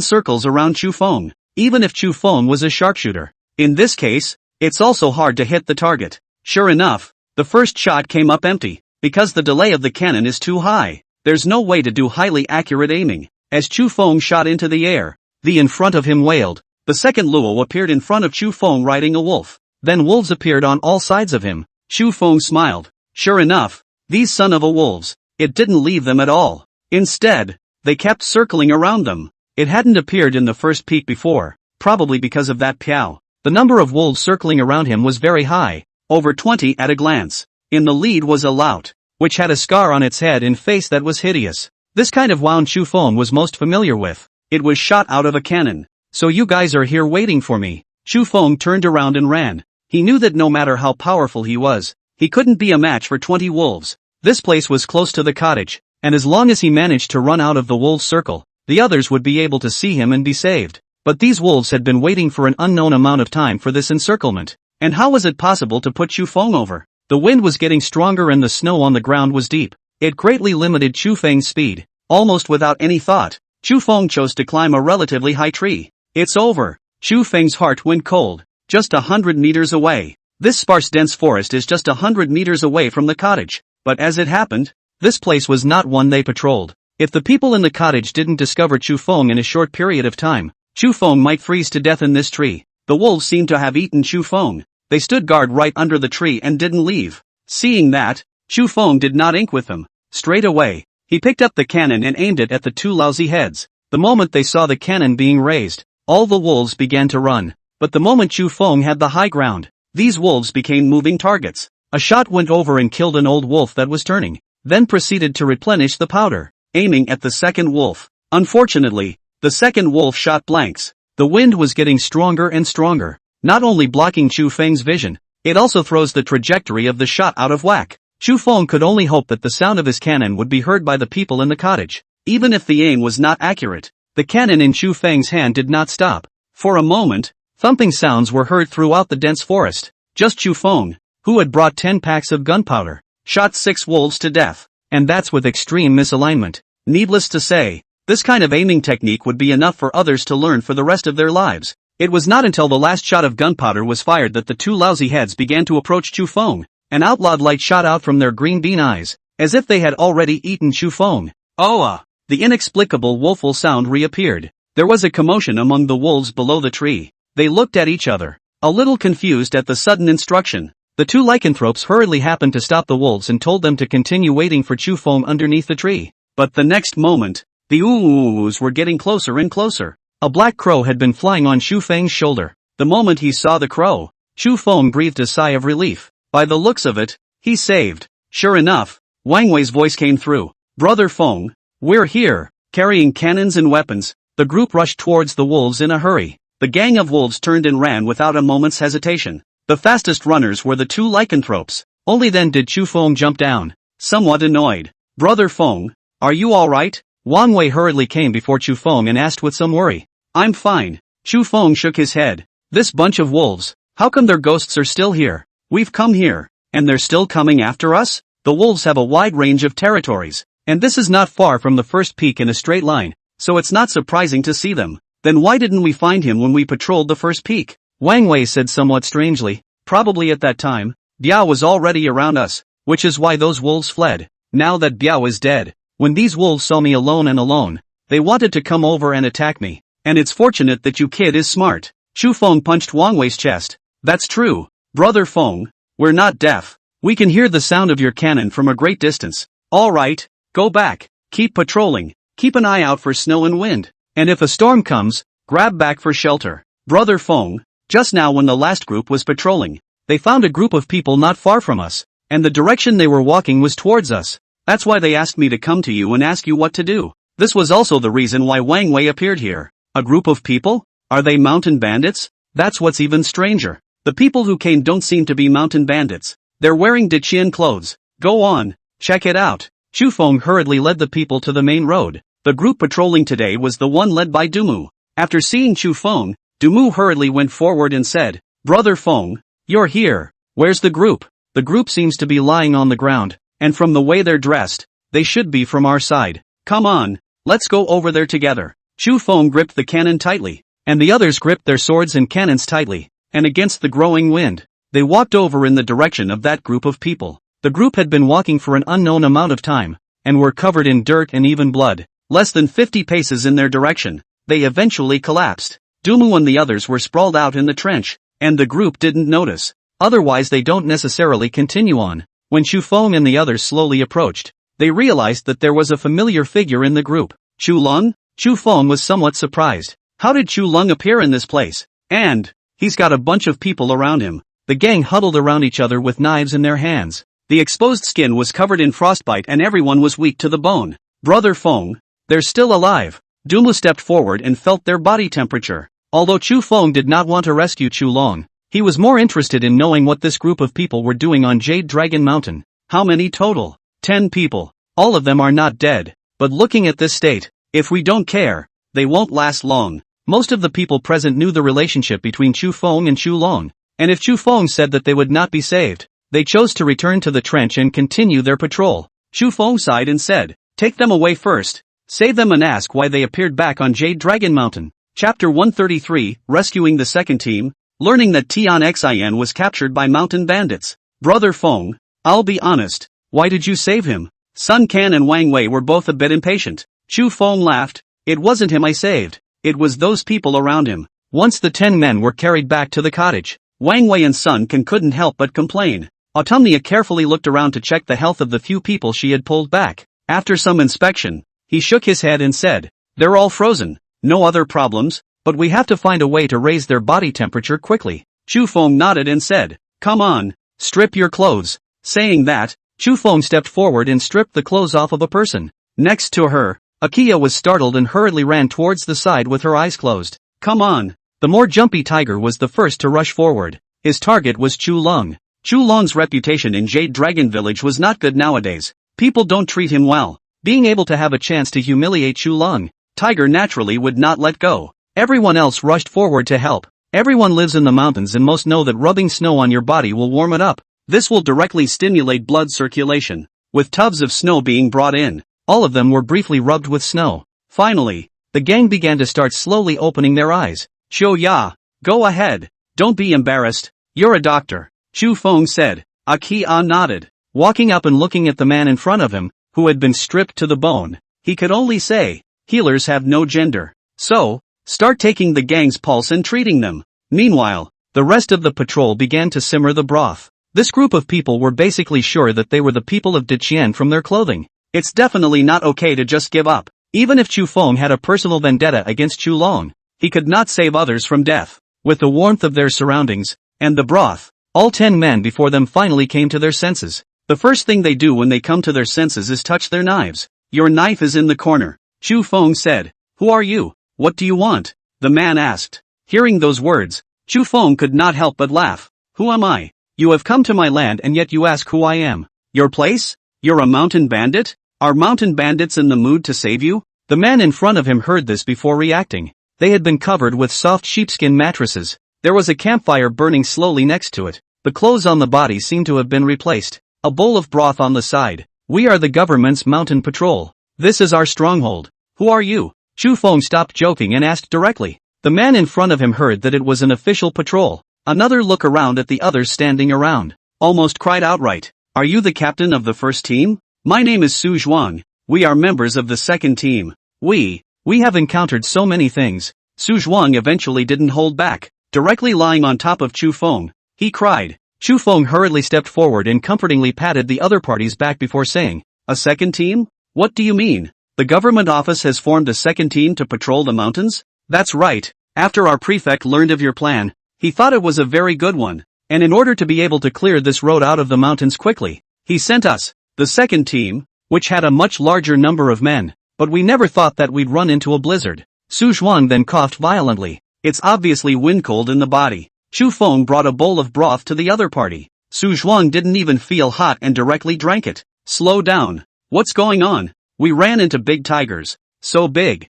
circles around Chu Feng, even if Chu Feng was a sharpshooter. In this case, it's also hard to hit the target. Sure enough, the first shot came up empty, because the delay of the cannon is too high. There's no way to do highly accurate aiming. As Chu Feng shot into the air, the in front of him wailed. The second Luo appeared in front of Chu Feng riding a wolf. Then wolves appeared on all sides of him. Chu Feng smiled. Sure enough, these son of a wolves. It didn't leave them at all. Instead, they kept circling around them. It hadn't appeared in the first peak before, probably because of that Piao. The number of wolves circling around him was very high, over 20 at a glance. In the lead was a lout, which had a scar on its head and face that was hideous. This kind of wound Chu Feng was most familiar with. It was shot out of a cannon. So you guys are here waiting for me. Chu Feng turned around and ran. He knew that no matter how powerful he was, he couldn't be a match for 20 wolves. This place was close to the cottage, and as long as he managed to run out of the wolves' circle, the others would be able to see him and be saved. But these wolves had been waiting for an unknown amount of time for this encirclement. And how was it possible to put Chu Feng over? The wind was getting stronger and the snow on the ground was deep. It greatly limited Chu Feng's speed. Almost without any thought, Chu Feng chose to climb a relatively high tree. It's over. Chu Feng's heart went cold. Just 100 meters away. This sparse dense forest is just 100 meters away from the cottage. But as it happened, this place was not one they patrolled. If the people in the cottage didn't discover Chu Feng in a short period of time, Chu Feng might freeze to death in this tree. The wolves seemed to have eaten Chu Feng. They stood guard right under the tree and didn't leave. Seeing that, Chu Feng did not ink with them. Straight away, he picked up the cannon and aimed it at the two lousy heads. The moment they saw the cannon being raised, all the wolves began to run. But the moment Chu Feng had the high ground, these wolves became moving targets. A shot went over and killed an old wolf that was turning, then proceeded to replenish the powder, aiming at the second wolf. Unfortunately, the second wolf shot blanks. The wind was getting stronger and stronger, not only blocking Chu Feng's vision, it also throws the trajectory of the shot out of whack. Chu Feng could only hope that the sound of his cannon would be heard by the people in the cottage. Even if the aim was not accurate, the cannon in Chu Feng's hand did not stop. For a moment, thumping sounds were heard throughout the dense forest. Just Chu Feng, who had brought 10 packs of gunpowder, shot 6 wolves to death. And that's with extreme misalignment. Needless to say, this kind of aiming technique would be enough for others to learn for the rest of their lives. It was not until the last shot of gunpowder was fired that the two lousy heads began to approach Chu Feng. An outlawed light shot out from their green bean eyes, as if they had already eaten Chu Feng. The inexplicable woeful sound reappeared. There was a commotion among the wolves below the tree. They looked at each other, a little confused at the sudden instruction. The two lycanthropes hurriedly happened to stop the wolves and told them to continue waiting for Chu Feng underneath the tree. But the next moment, the oohs were getting closer and closer. A black crow had been flying on Chu Feng's shoulder. The moment he saw the crow, Chu Feng breathed a sigh of relief. By the looks of it, he's saved. Sure enough, Wang Wei's voice came through. Brother Feng, we're here. Carrying cannons and weapons, the group rushed towards the wolves in a hurry. The gang of wolves turned and ran without a moment's hesitation. The fastest runners were the two lycanthropes. Only then did Chu Feng jump down, somewhat annoyed. Brother Feng, are you alright? Wang Wei hurriedly came before Chu Feng and asked with some worry. I'm fine. Chu Feng shook his head. This bunch of wolves, how come their ghosts are still here? We've come here, and they're still coming after us? The wolves have a wide range of territories, and this is not far from the first peak in a straight line, so it's not surprising to see them. Then why didn't we find him when we patrolled the first peak? Wang Wei said somewhat strangely. Probably at that time, Biao was already around us, which is why those wolves fled. Now that Biao is dead, when these wolves saw me alone, they wanted to come over and attack me. And it's fortunate that you kid is smart. Chu Feng punched Wang Wei's chest. That's true. Brother Feng, we're not deaf. We can hear the sound of your cannon from a great distance. Alright, go back. Keep patrolling. Keep an eye out for snow and wind. And if a storm comes, grab back for shelter. Brother Feng, just now when the last group was patrolling, they found a group of people not far from us, and the direction they were walking was towards us. That's why they asked me to come to you and ask you what to do. This was also the reason why Wang Wei appeared here. A group of people? Are they mountain bandits? That's what's even stranger. The people who came don't seem to be mountain bandits. They're wearing Dacian clothes. Go on, check it out. Chu Feng hurriedly led the people to the main road. The group patrolling today was the one led by Dumu. After seeing Chu Feng, Dumu hurriedly went forward and said, Brother Feng, you're here. Where's the group? The group seems to be lying on the ground, and from the way they're dressed, they should be from our side. Come on, let's go over there together. Chu Feng gripped the cannon tightly, and the others gripped their swords and cannons tightly, and against the growing wind, they walked over in the direction of that group of people. The group had been walking for an unknown amount of time, and were covered in dirt and even blood. Less than 50 paces in their direction, they eventually collapsed. Dumu and the others were sprawled out in the trench, and the group didn't notice. Otherwise they don't necessarily continue on. When Chu Feng and the others slowly approached, they realized that there was a familiar figure in the group. Chu Lung? Chu Feng was somewhat surprised. How did Chu Lung appear in this place? And he's got a bunch of people around him. The gang huddled around each other with knives in their hands. The exposed skin was covered in frostbite and everyone was weak to the bone. Brother Feng, they're still alive. Dumu stepped forward and felt their body temperature. Although Chu Feng did not want to rescue Chu Long, he was more interested in knowing what this group of people were doing on Jade Dragon Mountain. How many total? 10 people. All of them are not dead. But looking at this state, if we don't care, they won't last long. Most of the people present knew the relationship between Chu Feng and Chu Long, and if Chu Feng said that they would not be saved, they chose to return to the trench and continue their patrol. Chu Feng sighed and said, take them away first. Save them and ask why they appeared back on Jade Dragon Mountain. Chapter 133, Rescuing the Second Team. Learning that Tian Xin was captured by mountain bandits. Brother Feng, I'll be honest, why did you save him? Sun Can and Wang Wei were both a bit impatient. Chu Feng laughed. It wasn't him I saved. It was those people around him. Once the 10 men were carried back to the cottage, Wang Wei and Sun Can couldn't help but complain. Autumnia carefully looked around to check the health of the few people she had pulled back. After some inspection, he shook his head and said, "They're all frozen. No other problems, but we have to find a way to raise their body temperature quickly." Chu Feng nodded and said, "Come on, strip your clothes." Saying that, Chu Feng stepped forward and stripped the clothes off of a person. Next to her, Akia was startled and hurriedly ran towards the side with her eyes closed. "Come on." The more jumpy tiger was the first to rush forward. His target was Chu Long. Chu Long's reputation in Jade Dragon Village was not good nowadays. People don't treat him well. Being able to have a chance to humiliate Chu Long, Tiger naturally would not let go. Everyone else rushed forward to help. Everyone lives in the mountains and most know that rubbing snow on your body will warm it up. This will directly stimulate blood circulation. With tubs of snow being brought in, all of them were briefly rubbed with snow. Finally, the gang began to start slowly opening their eyes. "Qiu Ya, go ahead. Don't be embarrassed. You're a doctor," Chu Feng said. Akia nodded. Walking up and looking at the man in front of him, who had been stripped to the bone, he could only say, "Healers have no gender. So, start taking the gang's pulse and treating them." Meanwhile, the rest of the patrol began to simmer the broth. This group of people were basically sure that they were the people of Diqian from their clothing. It's definitely not okay to just give up. Even if Chu Feng had a personal vendetta against Chu Long, he could not save others from death. With the warmth of their surroundings, and the broth, all 10 men before them finally came to their senses. The first thing they do when they come to their senses is touch their knives. "Your knife is in the corner," Chu Feng said. "Who are you? What do you want?" the man asked. Hearing those words, Chu Feng could not help but laugh. "Who am I? You have come to my land and yet you ask who I am. Your place? You're a mountain bandit? Are mountain bandits in the mood to save you?" The man in front of him heard this before reacting. They had been covered with soft sheepskin mattresses. There was a campfire burning slowly next to it. The clothes on the body seemed to have been replaced. A bowl of broth on the side. "We are the government's mountain patrol. This is our stronghold. Who are you?" Chu Feng stopped joking and asked directly. The man in front of him heard that it was an official patrol. Another look around at the others standing around. Almost cried outright. "Are you the captain of the first team?" "My name is Su Zhuang. We are members of the second team. We have encountered so many things." Su Zhuang eventually didn't hold back. Directly lying on top of Chu Feng, he cried. Chu Feng hurriedly stepped forward and comfortingly patted the other party's back before saying, "A second team? What do you mean? The government office has formed a second team to patrol the mountains?" "That's right. After our prefect learned of your plan, he thought it was a very good one, and in order to be able to clear this road out of the mountains quickly, he sent us, the second team, which had a much larger number of men, but we never thought that we'd run into a blizzard." Su Zhuang then coughed violently. "It's obviously wind cold in the body." Chu Feng brought a bowl of broth to the other party. Su Zhuang didn't even feel hot and directly drank it. "Slow down. What's going on? We ran into big tigers. So big,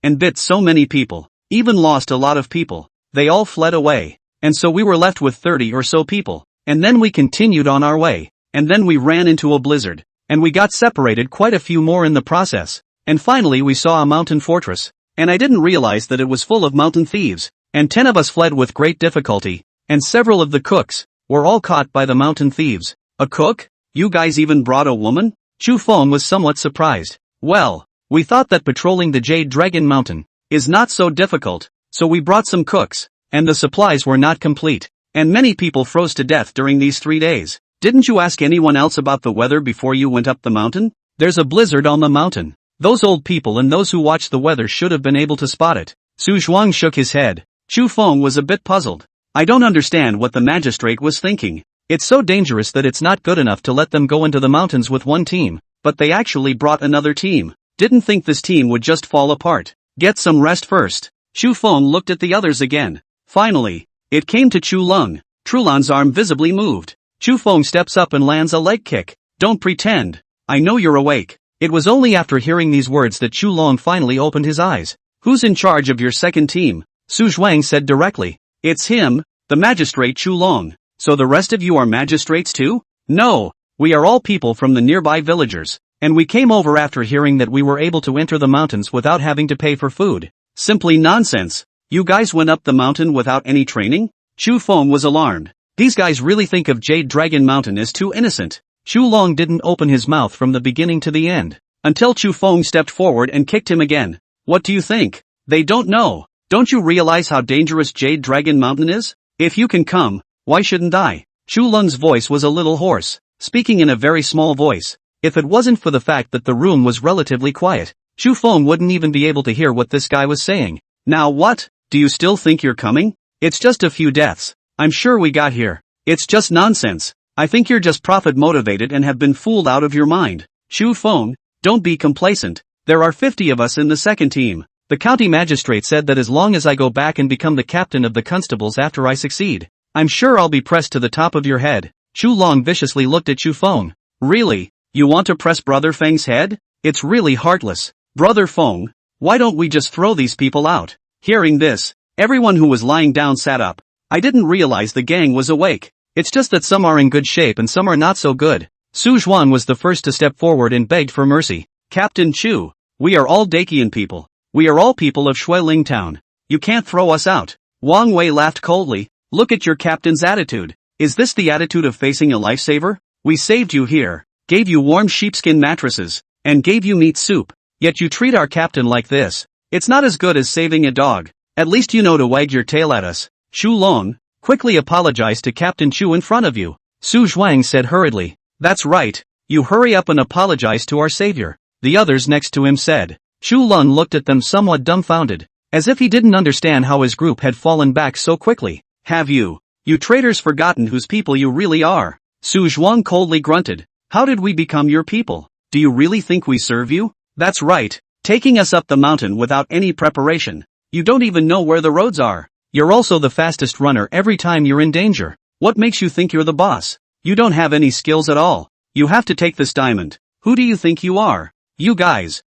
and bit so many people. Even lost a lot of people. They all fled away. And so we were left with 30 or so people. And then we continued on our way. And then we ran into a blizzard. And we got separated quite a few more in the process. And finally we saw a mountain fortress. And I didn't realize that it was full of mountain thieves. And 10 of us fled with great difficulty. And several of the cooks were all caught by the mountain thieves." "A cook? You guys even brought a woman?" Chu Feng was somewhat surprised. "Well, we thought that patrolling the Jade Dragon Mountain is not so difficult, so we brought some cooks, and the supplies were not complete, and many people froze to death during these 3 days. Didn't you ask anyone else about the weather before you went up the mountain? There's a blizzard on the mountain. Those old people and those who watch the weather should have been able to spot it." Su Zhuang shook his head. Chu Feng was a bit puzzled. "I don't understand what the magistrate was thinking. It's so dangerous that it's not good enough to let them go into the mountains with one team, but they actually brought another team. Didn't think this team would just fall apart. Get some rest first." Chu Feng looked at the others again. Finally, it came to Chu Lung. Trulan's arm visibly moved. Chu Feng steps up and lands a leg kick. "Don't pretend. I know you're awake." It was only after hearing these words that Chu Long finally opened his eyes. "Who's in charge of your second team?" Su Zhuang said directly. "It's him, the magistrate Chu Long." "So the rest of you are magistrates too?" "No, we are all people from the nearby villagers, and we came over after hearing that we were able to enter the mountains without having to pay for food. Simply nonsense. You guys went up the mountain without any training? Chu Feng was alarmed. These guys really think of Jade Dragon Mountain as too innocent. Chu Long didn't open his mouth from the beginning to the end, until Chu Feng stepped forward and kicked him again. What do you think? They don't know. Don't you realize how dangerous Jade Dragon Mountain is? If you can come, why shouldn't I? Chu Lung's voice was a little hoarse, speaking in a very small voice. If it wasn't for the fact that the room was relatively quiet, Chu Feng wouldn't even be able to hear what this guy was saying. Now what? Do you still think you're coming? It's just a few deaths. I'm sure we got here. It's just nonsense. I think you're just profit motivated and have been fooled out of your mind. Chu Feng, don't be complacent. There are 50 of us in the second team. The county magistrate said that as long as I go back and become the captain of the constables after I succeed, I'm sure I'll be pressed to the top of your head. Chu Long viciously looked at Chu Feng. Really? You want to press Brother Feng's head? It's really heartless. Brother Feng, why don't we just throw these people out? Hearing this, everyone who was lying down sat up. I didn't realize the gang was awake. It's just that some are in good shape and some are not so good. Su Zhuan was the first to step forward and begged for mercy. Captain Chu, we are all Dakian people. We are all people of Shuiling Town. You can't throw us out. Wang Wei laughed coldly. Look at your captain's attitude. Is this the attitude of facing a lifesaver? We saved you here, gave you warm sheepskin mattresses, and gave you meat soup. Yet you treat our captain like this. It's not as good as saving a dog. At least you know to wag your tail at us. Chu Long, quickly apologize to Captain Chu in front of you. Su Zhuang said hurriedly. That's right. You hurry up and apologize to our savior. The others next to him said. Chu Lun looked at them somewhat dumbfounded, as if he didn't understand how his group had fallen back so quickly. Have you traitors forgotten whose people you really are? Su Zhuang coldly grunted. How did we become your people? Do you really think we serve you? That's right, taking us up the mountain without any preparation. You don't even know where the roads are. You're also the fastest runner every time you're in danger. What makes you think you're the boss? You don't have any skills at all. You have to take this diamond. Who do you think you are? You guys.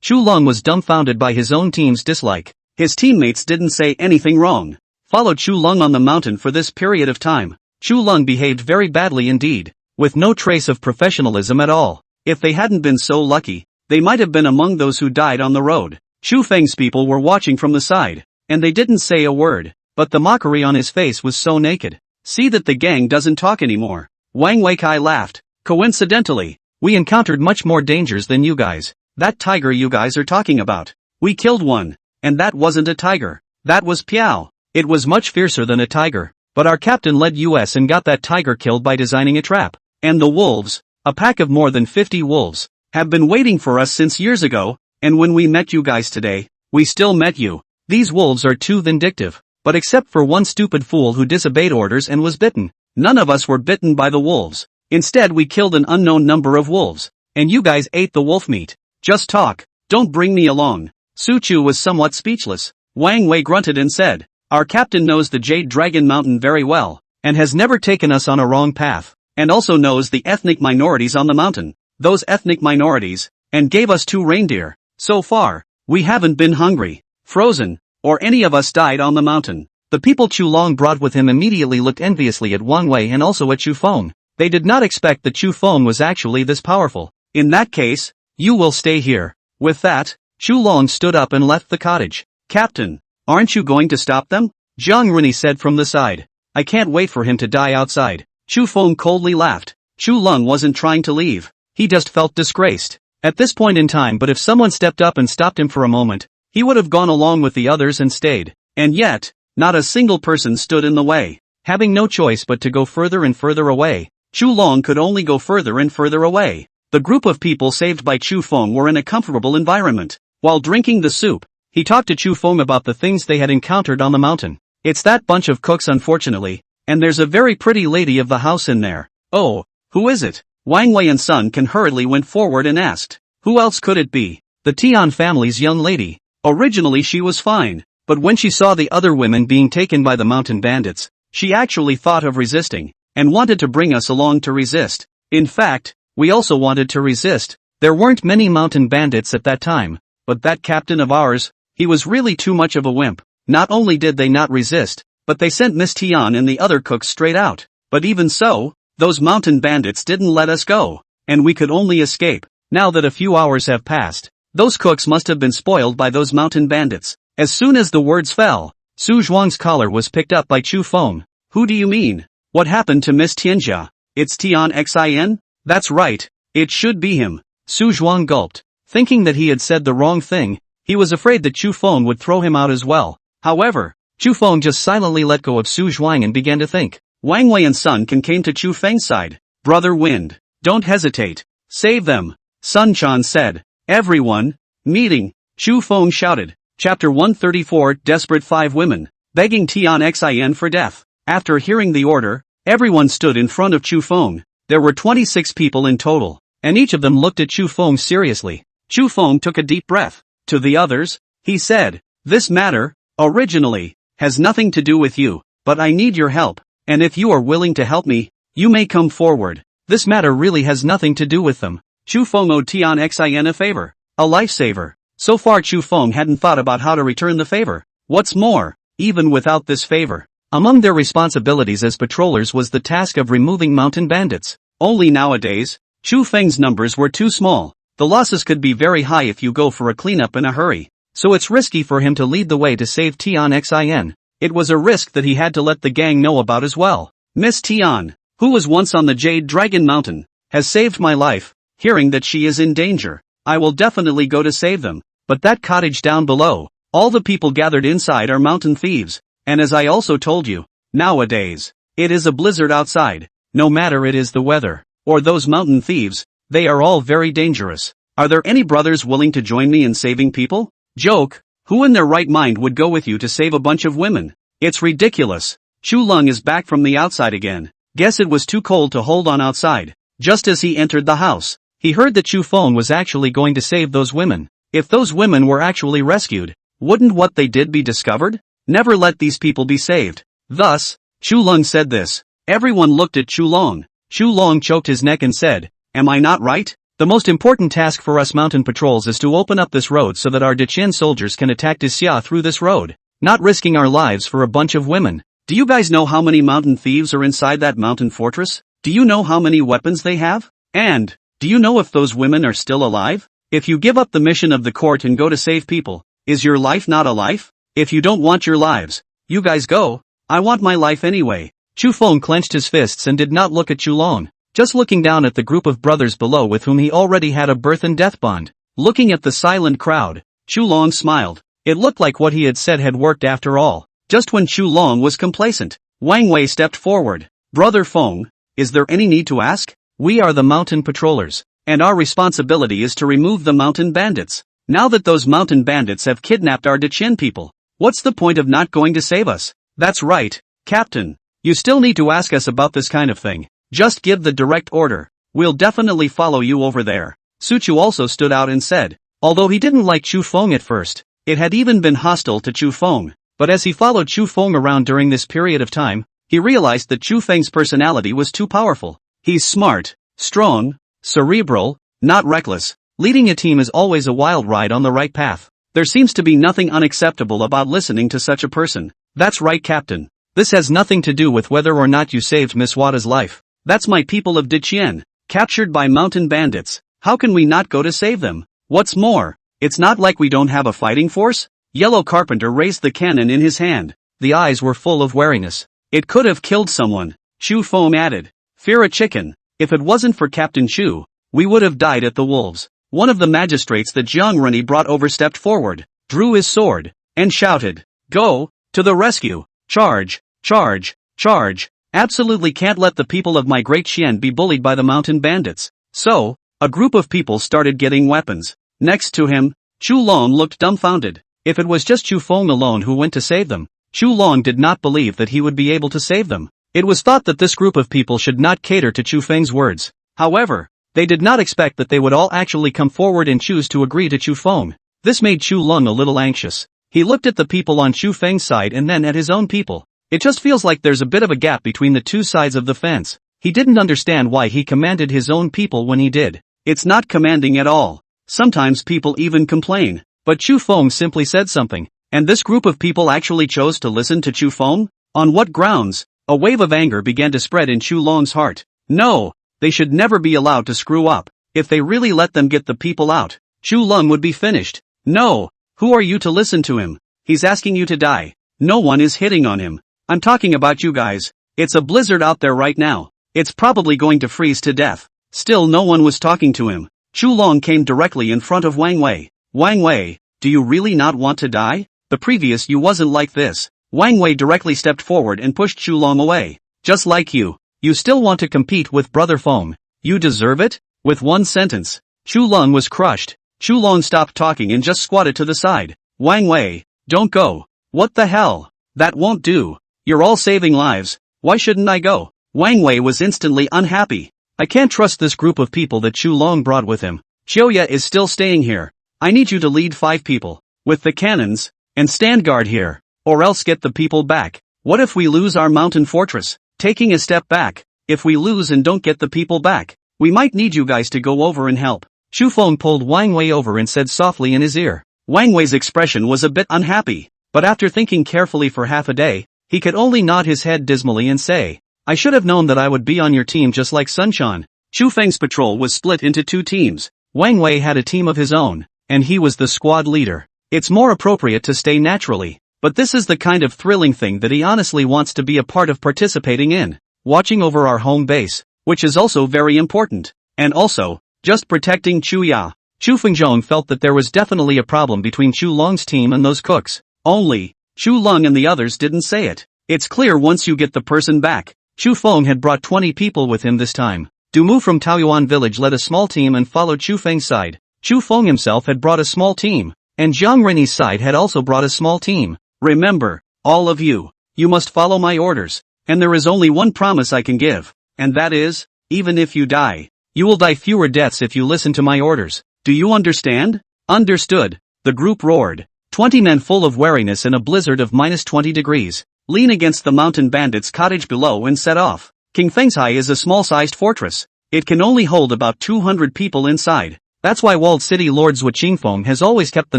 Chu Lung was dumbfounded by his own team's dislike. His teammates didn't say anything wrong. Followed Chu Lung on the mountain for this period of time. Chu Lung behaved very badly indeed, with no trace of professionalism at all. If they hadn't been so lucky, they might have been among those who died on the road. Chu Feng's people were watching from the side, and they didn't say a word, but the mockery on his face was so naked. See that the gang doesn't talk anymore. Wang Weikai laughed. Coincidentally, we encountered much more dangers than you guys. That tiger you guys are talking about. We killed one, and that wasn't a tiger. That was Piao. It was much fiercer than a tiger, but our captain led us and got that tiger killed by designing a trap. And the wolves, a pack of more than 50 wolves, have been waiting for us since years ago, and when we met you guys today, we still met you. These wolves are too vindictive, but except for one stupid fool who disobeyed orders and was bitten, none of us were bitten by the wolves. Instead we killed an unknown number of wolves, and you guys ate the wolf meat. Just talk, don't bring me along. Su Chu was somewhat speechless. Wang Wei grunted and said, our captain knows the Jade Dragon Mountain very well, and has never taken us on a wrong path, and also knows the ethnic minorities on the mountain, those ethnic minorities, and gave us 2 reindeer. So far, we haven't been hungry, frozen, or any of us died on the mountain. The people Chu Long brought with him immediately looked enviously at Wang Wei and also at Chu Feng. They did not expect that Chu Feng was actually this powerful. In that case, you will stay here. With that, Chu Long stood up and left the cottage. Captain, aren't you going to stop them? Jiang Runi said from the side. I can't wait for him to die outside. Chu Feng coldly laughed. Chu Lung wasn't trying to leave. He just felt disgraced at this point in time, but if someone stepped up and stopped him for a moment, he would have gone along with the others and stayed. And yet, not a single person stood in the way. Having no choice but to go further and further away, Chu Long could only go further and further away. The group of people saved by Chu Feng were in a comfortable environment. While drinking the soup, he talked to Chu Feng about the things they had encountered on the mountain. It's that bunch of cooks unfortunately, and there's a very pretty lady of the house in there. Oh, who is it? Wang Wei and Sun Can hurriedly went forward and asked. Who else could it be? The Tian family's young lady. Originally she was fine, but when she saw the other women being taken by the mountain bandits, she actually thought of resisting, and wanted to bring us along to resist. In fact, we also wanted to resist. There weren't many mountain bandits at that time, but that captain of ours, he was really too much of a wimp. Not only did they not resist, but they sent Miss Tian and the other cooks straight out. But even so, those mountain bandits didn't let us go. and we could only escape. Now that a few hours have passed, those cooks must have been spoiled by those mountain bandits. As soon as the words fell, Su Zhuang's collar was picked up by Chu Feng. Who do you mean? What happened to Miss Tianjia? It's Tian Xin? That's right, it should be him. Su Zhuang gulped. Thinking that he had said the wrong thing, he was afraid that Chu Feng would throw him out as well. However, Chu Feng just silently let go of Su Zhuang and began to think. Wang Wei and Sun Can came to Chu Feng's side. Brother Wind, don't hesitate. Save them, Sun Chan said. Everyone, meeting, Chu Feng shouted. Chapter 134 Desperate 5 Women, begging Tian Xin for death. After hearing the order, everyone stood in front of Chu Feng. There were 26 people in total, and each of them looked at Chu Feng seriously. Chu Feng took a deep breath. To the others, he said, this matter, originally, has nothing to do with you, but I need your help, and if you are willing to help me, you may come forward. This matter really has nothing to do with them. Chu Feng owed Tian Xin a favor, a lifesaver. So far Chu Feng hadn't thought about how to return the favor. What's more, even without this favor, among their responsibilities as patrollers was the task of removing mountain bandits. Only nowadays, Chu Feng's numbers were too small. The losses could be very high if you go for a cleanup in a hurry, so it's risky for him to lead the way to save Tian Xin. It was a risk that he had to let the gang know about as well. Miss Tian, who was once on the Jade Dragon Mountain, has saved my life. Hearing that she is in danger, I will definitely go to save them. But that cottage down below, all the people gathered inside are mountain thieves, and as I also told you, nowadays, it is a blizzard outside. No matter it is the weather, or those mountain thieves, they are all very dangerous. Are there any brothers willing to join me in saving people? Joke, who in their right mind would go with you to save a bunch of women? It's ridiculous. Chu Lung is back from the outside again. Guess it was too cold to hold on outside. Just as he entered the house, he heard that Chu Feng was actually going to save those women. If those women were actually rescued, wouldn't what they did be discovered? Never let these people be saved. Thus, Chu Lung said this. Everyone looked at Chu Long. Chu Long choked his neck and said, am I not right? The most important task for us mountain patrols is to open up this road so that our Dechen soldiers can attack Dixia through this road, not risking our lives for a bunch of women. Do you guys know how many mountain thieves are inside that mountain fortress? Do you know how many weapons they have? And, do you know if those women are still alive? If you give up the mission of the court and go to save people, is your life not a life? If you don't want your lives, you guys go. I want my life anyway. Chu Feng clenched his fists and did not look at Chu Long, just looking down at the group of brothers below with whom he already had a birth and death bond. Looking at the silent crowd, Chu Long smiled. It looked like what he had said had worked after all. Just when Chu Long was complacent, Wang Wei stepped forward. Brother Feng, is there any need to ask? We are the mountain patrollers, and our responsibility is to remove the mountain bandits. Now that those mountain bandits have kidnapped our Dechen people, what's the point of not going to save us? That's right, Captain. You still need to ask us about this kind of thing. Just give the direct order. We'll definitely follow you over there. Su Chu also stood out and said, although he didn't like Chu Feng at first, it had even been hostile to Chu Feng, but as he followed Chu Feng around during this period of time, he realized that Chu Feng's personality was too powerful. He's smart, strong, cerebral, not reckless. Leading a team is always a wild ride on the right path. There seems to be nothing unacceptable about listening to such a person. That's right, Captain. This has nothing to do with whether or not you saved Miss Wada's life. That's my people of Dichien, captured by mountain bandits. How can we not go to save them? What's more, it's not like we don't have a fighting force. Yellow Carpenter raised the cannon in his hand. The eyes were full of wariness. It could have killed someone. Chu Feng added. Fear a chicken. If it wasn't for Captain Chu, we would have died at the wolves. One of the magistrates that Jiang Reni brought over stepped forward, drew his sword, and shouted, go, to the rescue, charge, charge, charge. Absolutely can't let the people of my great Xian be bullied by the mountain bandits. So, a group of people started getting weapons. Next to him, Chu Long looked dumbfounded. If it was just Chu Feng alone who went to save them, Chu Long did not believe that he would be able to save them. It was thought that this group of people should not cater to Chu Feng's words. However, they did not expect that they would all actually come forward and choose to agree to Chu Feng. This made Chu Lung a little anxious. He looked at the people on Chu Feng's side and then at his own people. It just feels like there's a bit of a gap between the two sides of the fence. He didn't understand why he commanded his own people when he did. It's not commanding at all. Sometimes people even complain. But Chu Feng simply said something, and this group of people actually chose to listen to Chu Feng? On what grounds? A wave of anger began to spread in Chu Long's heart. No, They should never be allowed to screw up. If they really let them get the people out, Chu Lung would be finished. No, who are you to listen to him? He's asking you to die. No one is hitting on him. I'm talking about you guys. It's a blizzard out there right now. It's probably going to freeze to death. Still no one was talking to him. Chu Long came directly in front of Wang Wei. Wang Wei, do you really not want to die? The previous you wasn't like this. Wang Wei directly stepped forward and pushed Chu Long away. Just like you. You still want to compete with Brother Foam. You deserve it? With one sentence, Chu Long was crushed. Chu Long stopped talking and just squatted to the side. Wang Wei, don't go. What the hell? That won't do. You're all saving lives. Why shouldn't I go? Wang Wei was instantly unhappy. I can't trust this group of people that Chu Long brought with him. Chiuya is still staying here. I need you to lead 5 people, with the cannons, and stand guard here, or else get the people back. What if we lose our mountain fortress? Taking a step back, if we lose and don't get the people back, we might need you guys to go over and help. Chu Feng pulled Wang Wei over and said softly in his ear. Wang Wei's expression was a bit unhappy, but after thinking carefully for half a day, he could only nod his head dismally and say, I should have known that I would be on your team just like Sunshine. Chu Feng's patrol was split into 2 teams. Wang Wei had a team of his own, and he was the squad leader. It's more appropriate to stay naturally, but this is the kind of thrilling thing that he honestly wants to be a part of participating in. Watching over our home base, which is also very important, and also, just protecting Chuya. Chu Fengzhong felt that there was definitely a problem between Chu Long's team and those cooks. Only, Chu Lung and the others didn't say it. It's clear once you get the person back. Chu Feng had brought 20 people with him this time. Du Mu from Taoyuan village led a small team and followed Chu Feng's side. Chu Feng himself had brought a small team, and Jiang Renyi's side had also brought a small team. Remember, all of you, you must follow my orders, and there is only one promise I can give, and that is, even if you die, you will die fewer deaths if you listen to my orders. Do you understand? Understood, the group roared. 20 men full of wariness in a blizzard of -20 degrees, lean against the mountain bandits' cottage below and set off. King Fengshai is a small-sized fortress. It can only hold about 200 people inside. That's why walled city Lord Zhuqingfeng has always kept the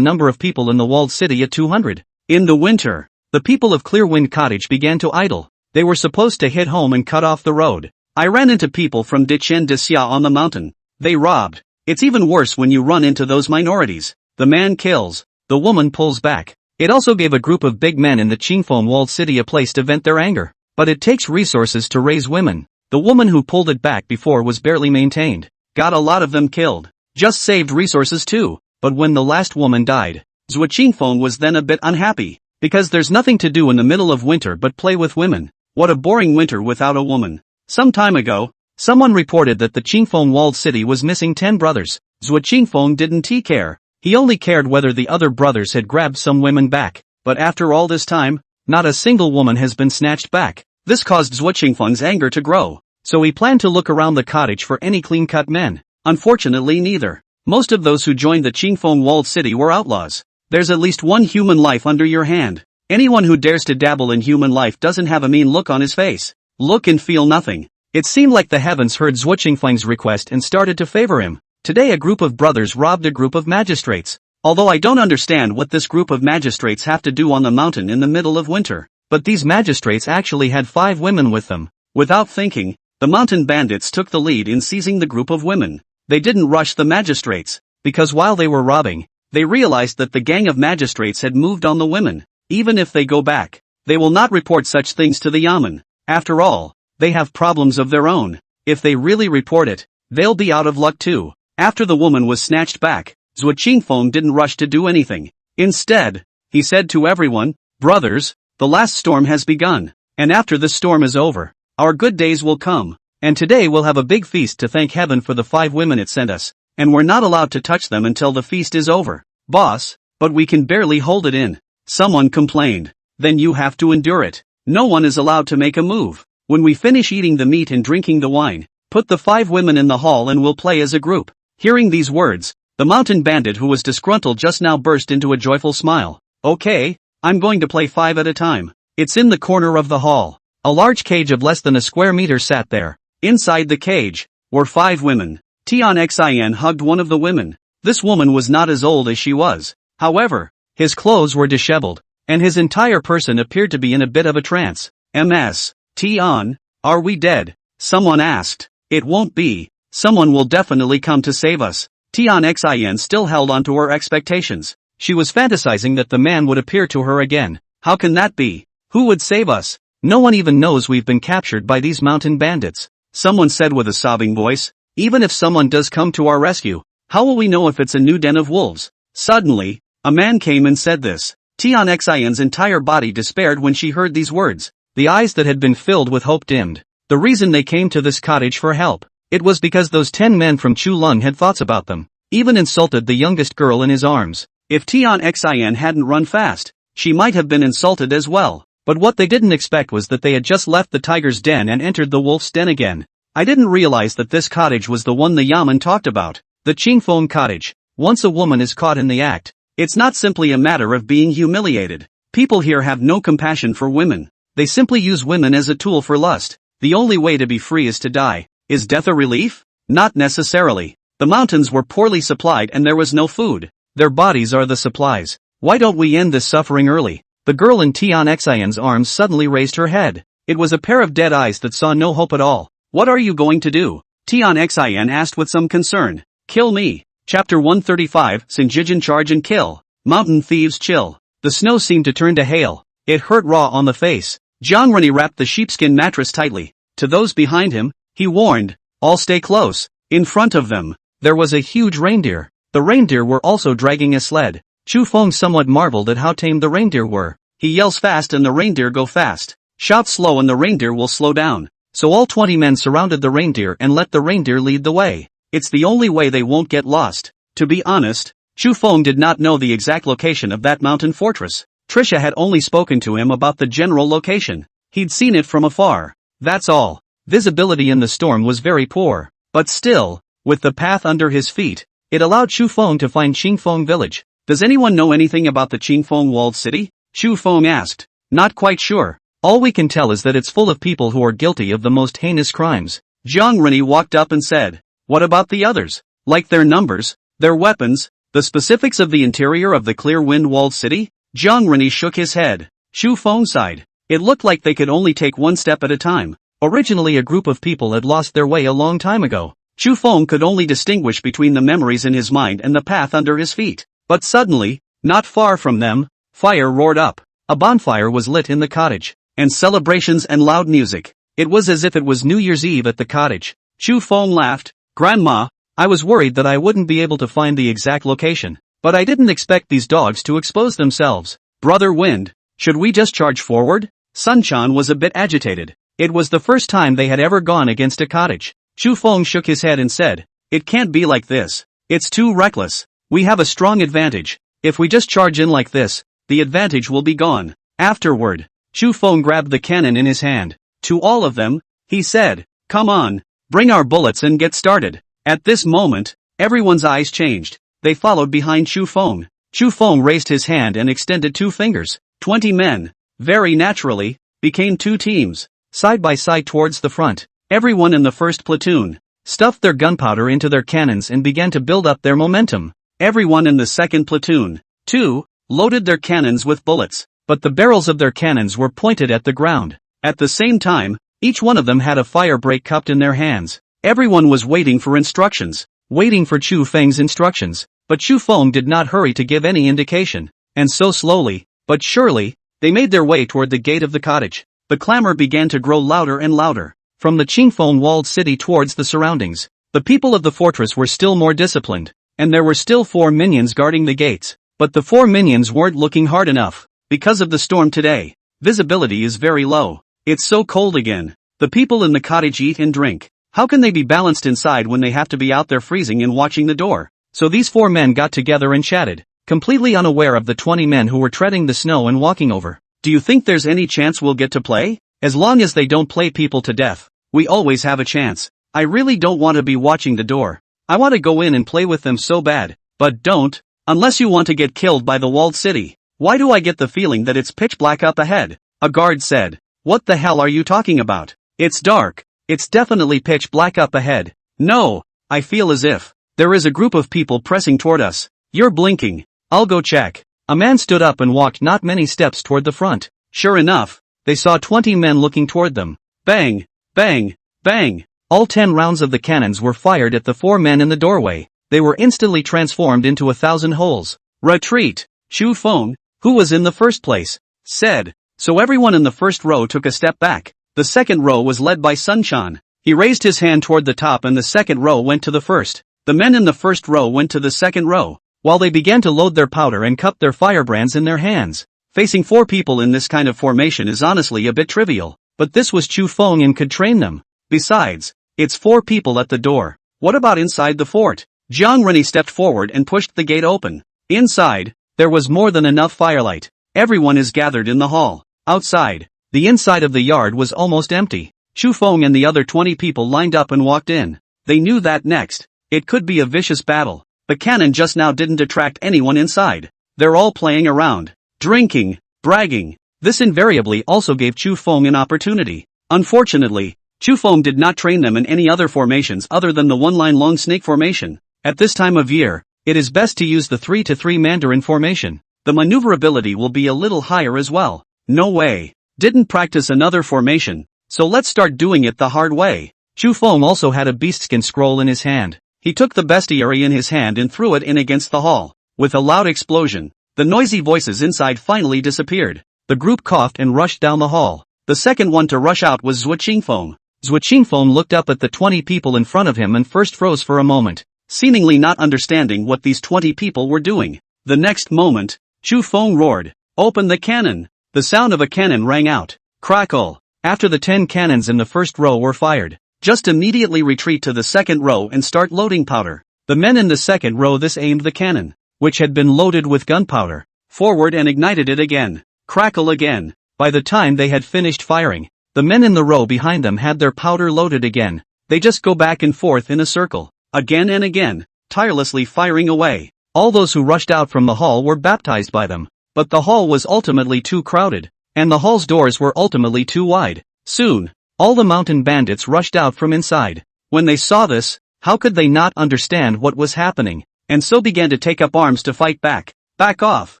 number of people in the walled city at 200. In the winter, the people of Clearwind Cottage began to idle. They were supposed to hit home and cut off the road. I ran into people from Dichen de Xia on the mountain. They robbed. It's even worse when you run into those minorities. The man kills, the woman pulls back. It also gave a group of big men in the Qingfeng walled city a place to vent their anger. But it takes resources to raise women. The woman who pulled it back before was barely maintained. Got a lot of them killed. Just saved resources too. But when the last woman died, Zhuo Qingfeng was then a bit unhappy. Because there's nothing to do in the middle of winter but play with women. What a boring winter without a woman. Some time ago, someone reported that the Qingfeng walled city was missing 10 brothers. Zhuo Qingfeng didn't care. He only cared whether the other brothers had grabbed some women back. But after all this time, not a single woman has been snatched back. This caused Zhuo Qingfeng's anger to grow. So he planned to look around the cottage for any clean-cut men. Unfortunately neither. Most of those who joined the Qingfeng walled city were outlaws. There's at least one human life under your hand. Anyone who dares to dabble in human life doesn't have a mean look on his face. Look and feel nothing. It seemed like the heavens heard Zhuo Qingfeng's request and started to favor him. Today a group of brothers robbed a group of magistrates. Although I don't understand what this group of magistrates have to do on the mountain in the middle of winter. But these magistrates actually had 5 women with them. Without thinking, the mountain bandits took the lead in seizing the group of women. They didn't rush the magistrates, because while they were robbing, they realized that the gang of magistrates had moved on the women. Even if they go back, they will not report such things to the yamen. After all, they have problems of their own. If they really report it, they'll be out of luck too. After the woman was snatched back, Zhuo Qingfeng didn't rush to do anything. Instead, he said to everyone, brothers, the last storm has begun, and after this storm is over, our good days will come, and today we'll have a big feast to thank heaven for the 5 women it sent us, and we're not allowed to touch them until the feast is over. Boss, but we can barely hold it in. Someone complained. Then you have to endure it. No one is allowed to make a move. When we finish eating the meat and drinking the wine, put the 5 women in the hall and we'll play as a group. Hearing these words, the mountain bandit who was disgruntled just now burst into a joyful smile. Okay, I'm going to play 5 at a time. It's in the corner of the hall. A large cage of less than a square meter sat there. Inside the cage were 5 women. Tian Xin hugged one of the women. This woman was not as old as she was. However, his clothes were disheveled, and his entire person appeared to be in a bit of a trance. Ms. Tian, are we dead? Someone asked. It won't be. Someone will definitely come to save us. Tian Xin still held on to her expectations. She was fantasizing that the man would appear to her again. How can that be? Who would save us? No one even knows we've been captured by these mountain bandits. Someone said with a sobbing voice. Even if someone does come to our rescue, how will we know if it's a new den of wolves? Suddenly, a man came and said this. Tian Xin's entire body despaired when she heard these words. The eyes that had been filled with hope dimmed. The reason they came to this cottage for help. It was because those 10 men from Chulun had thoughts about them. Even insulted the youngest girl in his arms. If Tian Xin hadn't run fast, she might have been insulted as well. But what they didn't expect was that they had just left the tiger's den and entered the wolf's den again. I didn't realize that this cottage was the one the Yaman talked about. The Qingfeng cottage. Once a woman is caught in the act, it's not simply a matter of being humiliated. People here have no compassion for women. They simply use women as a tool for lust. The only way to be free is to die. Is death a relief? Not necessarily. The mountains were poorly supplied and there was no food. Their bodies are the supplies. Why don't we end this suffering early? The girl in Tian Xin's arms suddenly raised her head. It was a pair of dead eyes that saw no hope at all. What are you going to do? Tian Xin asked with some concern. Kill me. Chapter 135, Sinjijin Charge and Kill. Mountain Thieves Chill. The snow seemed to turn to hail. It hurt raw on the face. Jiang Rennie wrapped the sheepskin mattress tightly. To those behind him, he warned, all stay close. In front of them, there was a huge reindeer. The reindeer were also dragging a sled. Chu Feng somewhat marveled at how tame the reindeer were. He yells fast and the reindeer go fast. Shout slow and the reindeer will slow down. So all 20 men surrounded the reindeer and let the reindeer lead the way. It's the only way they won't get lost. To be honest, Chu Feng did not know the exact location of that mountain fortress. Trisha had only spoken to him about the general location. He'd seen it from afar. That's all. Visibility in the storm was very poor. But still, with the path under his feet, it allowed Chu Feng to find Qingfeng village. Does anyone know anything about the Qingfeng walled city? Chu Feng asked. Not quite sure. All we can tell is that it's full of people who are guilty of the most heinous crimes. Jiang Rennie walked up and said, what about the others? Like their numbers, their weapons, the specifics of the interior of the clear wind walled city? Jiang Rennie shook his head. Chu Feng sighed. It looked like they could only take one step at a time. Originally a group of people had lost their way a long time ago. Chu Feng could only distinguish between the memories in his mind and the path under his feet. But suddenly, not far from them, fire roared up. A bonfire was lit in the cottage. And celebrations and loud music. It was as if it was New Year's Eve at the cottage. Chu Feng laughed. Grandma, I was worried that I wouldn't be able to find the exact location. But I didn't expect these dogs to expose themselves. Brother Wind, should we just charge forward? Sun-chan was a bit agitated. It was the first time they had ever gone against a cottage. Chu Feng shook his head and said, it can't be like this. It's too reckless. We have a strong advantage. If we just charge in like this, the advantage will be gone. Afterward, Chu Feng grabbed the cannon in his hand. To all of them, he said, come on, bring our bullets and get started. At this moment, everyone's eyes changed. They followed behind Chu Feng. Chu Feng raised his hand and extended 2 fingers. 20 men, very naturally, became 2 teams, side by side towards the front. Everyone in the first platoon stuffed their gunpowder into their cannons and began to build up their momentum. Everyone in the second platoon, too, loaded their cannons with bullets. But the barrels of their cannons were pointed at the ground. At the same time, each one of them had a fire break cupped in their hands. Everyone was waiting for instructions, waiting for Chu Feng's instructions, but Chu Feng did not hurry to give any indication. And so slowly, but surely, they made their way toward the gate of the cottage. The clamor began to grow louder and louder. From the Qingfeng walled city towards the surroundings, the people of the fortress were still more disciplined, and there were still 4 minions guarding the gates. But the 4 minions weren't looking hard enough. Because of the storm today, visibility is very low. It's so cold again. The people in the cottage eat and drink. How can they be balanced inside when they have to be out there freezing and watching the door? So these 4 men got together and chatted, completely unaware of the 20 men who were treading the snow and walking over. Do you think there's any chance we'll get to play? As long as they don't play people to death, we always have a chance. I really don't want to be watching the door. I want to go in and play with them so bad. But don't, unless you want to get killed by the walled city. Why do I get the feeling that it's pitch black up ahead? A guard said. What the hell are you talking about? It's dark. It's definitely pitch black up ahead. No, I feel as if there is a group of people pressing toward us. You're blinking. I'll go check. A man stood up and walked not many steps toward the front. Sure enough, they saw 20 men looking toward them. Bang, bang, bang. All 10 rounds of the cannons were fired at the 4 men in the doorway. They were instantly transformed into 1,000 holes. Retreat, Chu Feng, who was in the first place, said. So everyone in the first row took a step back. The second row was led by Sun Chan. He raised his hand toward the top and the second row went to the first. The men in the first row went to the second row, while they began to load their powder and cup their firebrands in their hands. Facing 4 people in this kind of formation is honestly a bit trivial, but this was Chu Feng and could train them. Besides, it's 4 people at the door. What about inside the fort? Jiang Rennie stepped forward and pushed the gate open. Inside, there was more than enough firelight. Everyone is gathered in the hall. Outside, the inside of the yard was almost empty. Chu Feng and the other 20 people lined up and walked in. They knew that next, it could be a vicious battle. The cannon just now didn't attract anyone inside. They're all playing around, drinking, bragging. This invariably also gave Chu Feng an opportunity. Unfortunately, Chu Feng did not train them in any other formations other than the one-line long snake formation. At this time of year, it is best to use the 3-to-3 Mandarin formation. The maneuverability will be a little higher as well. No way. Didn't practice another formation, so let's start doing it the hard way. Chu Feng also had a beastskin scroll in his hand. He took the bestiary in his hand and threw it in against the hall. With a loud explosion, the noisy voices inside finally disappeared. The group coughed and rushed down the hall. The second one to rush out was Zhuo Qingfeng. Zhuo Qingfeng looked up at the 20 people in front of him and first froze for a moment, seemingly not understanding what these 20 people were doing. The next moment, Chu Feng roared, "Open the cannon!" The sound of a cannon rang out. Crackle. After the 10 cannons in the first row were fired, just immediately retreat to the second row and start loading powder. The men in the second row this aimed the cannon, which had been loaded with gunpowder, forward and ignited it again. Crackle again. By the time they had finished firing, the men in the row behind them had their powder loaded again. They just go back and forth in a circle, again and again, tirelessly firing away. All those who rushed out from the hall were baptized by them. But the hall was ultimately too crowded, and the hall's doors were ultimately too wide. Soon, all the mountain bandits rushed out from inside. When they saw this, how could they not understand what was happening, and so began to take up arms to fight back. Back off,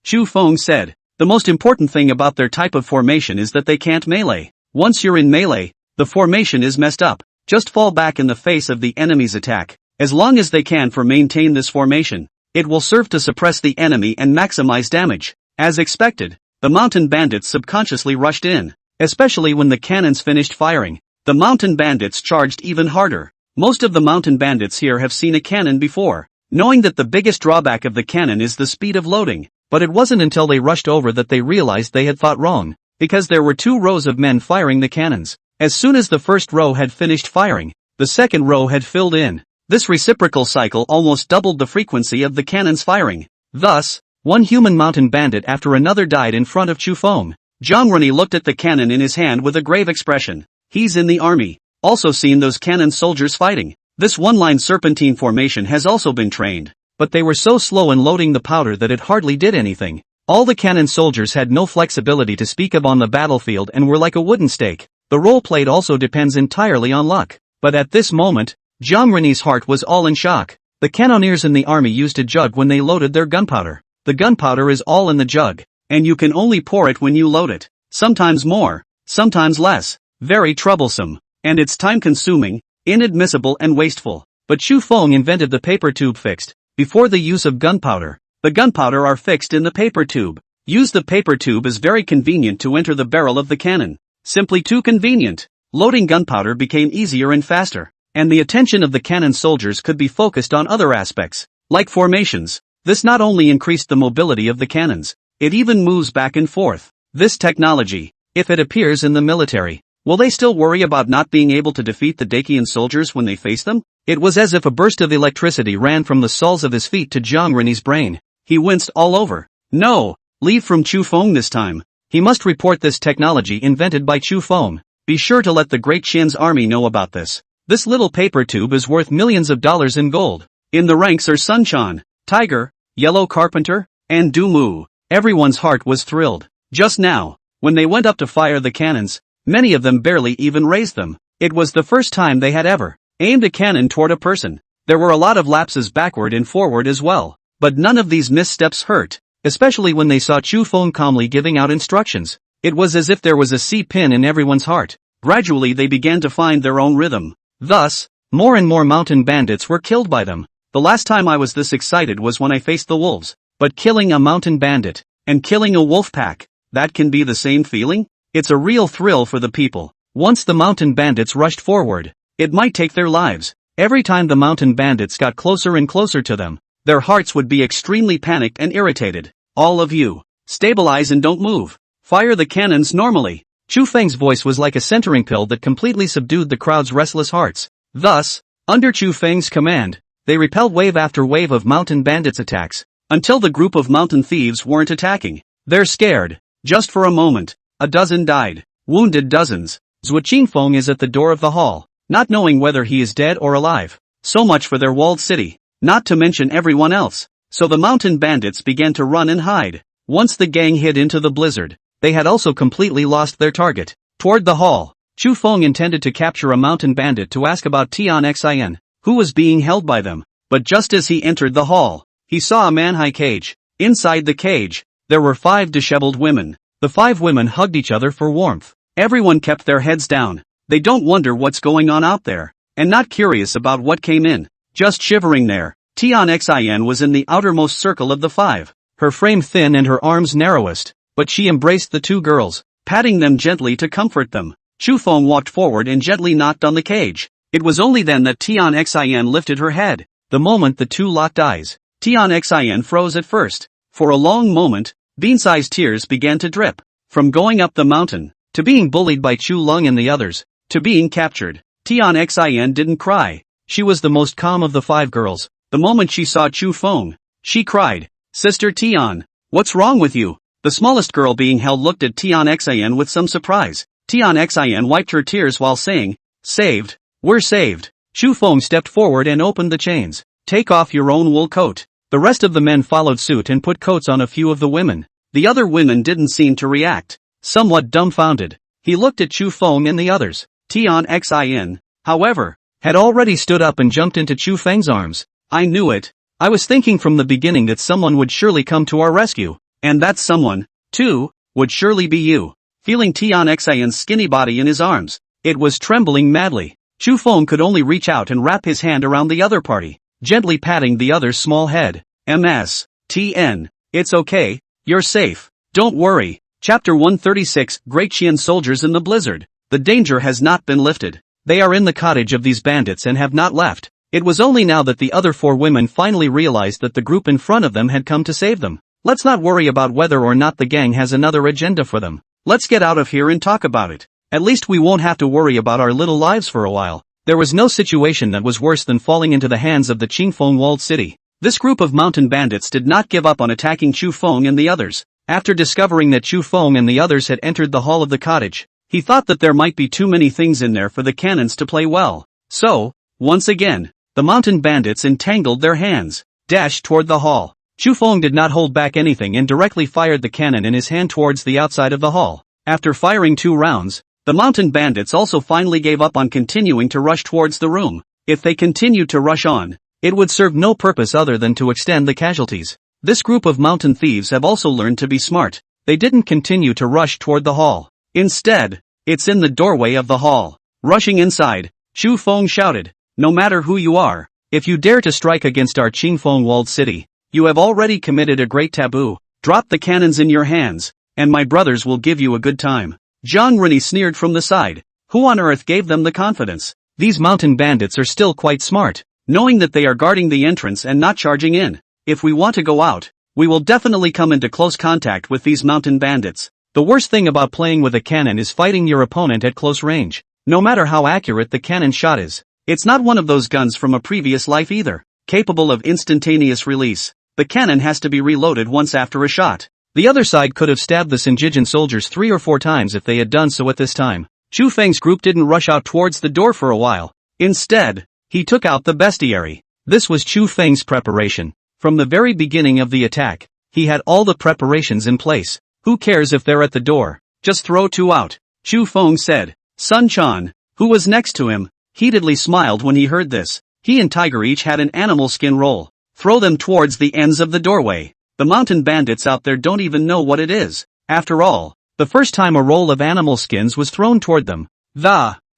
Chu Feng said. The most important thing about their type of formation is that they can't melee. Once you're in melee, the formation is messed up. Just fall back in the face of the enemy's attack. As long as they can maintain this formation, it will serve to suppress the enemy and maximize damage. As expected, the mountain bandits subconsciously rushed in, especially when the cannons finished firing. The mountain bandits charged even harder. Most of the mountain bandits here have seen a cannon before, knowing that the biggest drawback of the cannon is the speed of loading. But it wasn't until they rushed over that they realized they had thought wrong, because there were 2 rows of men firing the cannons. As soon as the first row had finished firing, the second row had filled in. This reciprocal cycle almost doubled the frequency of the cannons firing. Thus, one human mountain bandit after another died in front of Chu Feng. Jiang Rennie looked at the cannon in his hand with a grave expression. He's in the army, also seen those cannon soldiers fighting. This one-line serpentine formation has also been trained, but they were so slow in loading the powder that it hardly did anything. All the cannon soldiers had no flexibility to speak of on the battlefield and were like a wooden stake. The role played also depends entirely on luck. But at this moment, Jiang Rennie's heart was all in shock. The cannoneers in the army used a jug when they loaded their gunpowder. The gunpowder is all in the jug, and you can only pour it when you load it. Sometimes more, sometimes less. Very troublesome, and it's time-consuming, inadmissible and wasteful. But Chu Feng invented the paper tube fixed. Before the use of gunpowder, the gunpowder are fixed in the paper tube. Use the paper tube is very convenient to enter the barrel of the cannon. Simply too convenient. Loading gunpowder became easier and faster, and the attention of the cannon soldiers could be focused on other aspects, like formations. This not only increased the mobility of the cannons, it even moves back and forth. This technology, if it appears in the military, will they still worry about not being able to defeat the Dacian soldiers when they face them? It was as if a burst of electricity ran from the soles of his feet to Jiang Rennie's brain. He winced all over. No, leave from Chu Feng this time. He must report this technology invented by Chu Feng. Be sure to let the Great Qian's army know about this. This little paper tube is worth millions of dollars in gold. In the ranks are Sun Chan, Tiger, Yellow Carpenter, and Du Mu. Everyone's heart was thrilled. Just now, when they went up to fire the cannons, many of them barely even raised them. It was the first time they had ever aimed a cannon toward a person. There were a lot of lapses backward and forward as well, but none of these missteps hurt, especially when they saw Chu Feng calmly giving out instructions. It was as if there was a C pin in everyone's heart. Gradually they began to find their own rhythm. Thus, more and more mountain bandits were killed by them. The last time I was this excited was when I faced the wolves. But killing a mountain bandit, and killing a wolf pack, that can be the same feeling? It's a real thrill for the people. Once the mountain bandits rushed forward, it might take their lives. Every time the mountain bandits got closer and closer to them, their hearts would be extremely panicked and irritated. All of you, stabilize and don't move. Fire the cannons normally. Chu Feng's voice was like a centering pill that completely subdued the crowd's restless hearts. Thus, under Chu Feng's command, they repelled wave after wave of mountain bandits' attacks, until the group of mountain thieves weren't attacking. They're scared. Just for a moment, a dozen died, wounded dozens. Zhuo Qingfeng is at the door of the hall, not knowing whether he is dead or alive. So much for their walled city, not to mention everyone else. So the mountain bandits began to run and hide. Once the gang hid into the blizzard, they had also completely lost their target. Toward the hall, Chu Feng intended to capture a mountain bandit to ask about Tian Xin, who was being held by them. But just as he entered the hall, he saw a manhwa cage. Inside the cage, there were 5 disheveled women. The 5 women hugged each other for warmth. Everyone kept their heads down. They don't wonder what's going on out there, and not curious about what came in. Just shivering there. Tian Xin was in the outermost circle of the 5. Her frame thin and her arms narrowest, but she embraced the 2 girls, patting them gently to comfort them. Chu Feng walked forward and gently knocked on the cage. It was only then that Tian Xin lifted her head. The moment the 2 locked eyes, Tian Xin froze at first. For a long moment, bean-sized tears began to drip. From going up the mountain, to being bullied by Chu Lung and the others, to being captured, Tian Xin didn't cry. She was the most calm of the 5 girls. The moment she saw Chu Feng, she cried, "Sister Tian, what's wrong with you?" The smallest girl being held looked at Tian Xin with some surprise. Tian Xin wiped her tears while saying, "Saved. We're saved." Chu Feng stepped forward and opened the chains. "Take off your own wool coat." The rest of the men followed suit and put coats on a few of the women. The other women didn't seem to react. Somewhat dumbfounded, he looked at Chu Feng and the others. Tian Xin, however, had already stood up and jumped into Chu Feng's arms. "I knew it. I was thinking from the beginning that someone would surely come to our rescue. And that someone, too, would surely be you." Feeling Tian Xin's skinny body in his arms, it was trembling madly. Chu Feng could only reach out and wrap his hand around the other party, gently patting the other's small head. "Tn. It's okay, you're safe. Don't worry." Chapter 136 Great Qian Soldiers in the Blizzard. The danger has not been lifted. They are in the cottage of these bandits and have not left. It was only now that the other 4 women finally realized that the group in front of them had come to save them. Let's not worry about whether or not the gang has another agenda for them. Let's get out of here and talk about it. At least we won't have to worry about our little lives for a while. There was no situation that was worse than falling into the hands of the Qingfeng walled city. This group of mountain bandits did not give up on attacking Chu Feng and the others. After discovering that Chu Feng and the others had entered the hall of the cottage, he thought that there might be too many things in there for the cannons to play well. So, once again, the mountain bandits entangled their hands, dashed toward the hall. Chu Feng did not hold back anything and directly fired the cannon in his hand towards the outside of the hall. After firing 2 rounds, the mountain bandits also finally gave up on continuing to rush towards the room. If they continued to rush on, it would serve no purpose other than to extend the casualties. This group of mountain thieves have also learned to be smart. They didn't continue to rush toward the hall. Instead, it's in the doorway of the hall. Rushing inside, Chu Feng shouted, "No matter who you are, if you dare to strike against our Qingfeng walled city, you have already committed a great taboo. Drop the cannons in your hands, and my brothers will give you a good time." Zhang Rini sneered from the side. Who on earth gave them the confidence? These mountain bandits are still quite smart, knowing that they are guarding the entrance and not charging in. If we want to go out, we will definitely come into close contact with these mountain bandits. The worst thing about playing with a cannon is fighting your opponent at close range. No matter how accurate the cannon shot is, it's not one of those guns from a previous life either, capable of instantaneous release. The cannon has to be reloaded once after a shot. The other side could have stabbed the Sinjijin soldiers 3 or 4 times if they had done so at this time. Chu Feng's group didn't rush out towards the door for a while. Instead, he took out the bestiary. This was Chu Feng's preparation. From the very beginning of the attack, he had all the preparations in place. Who cares if they're at the door? Just throw 2 out. Chu Feng said. Sun Quan, who was next to him, heatedly smiled when he heard this. He and Tiger each had an animal skin roll. Throw them towards the ends of the doorway. The mountain bandits out there don't even know what it is. After all, the first time a roll of animal skins was thrown toward them,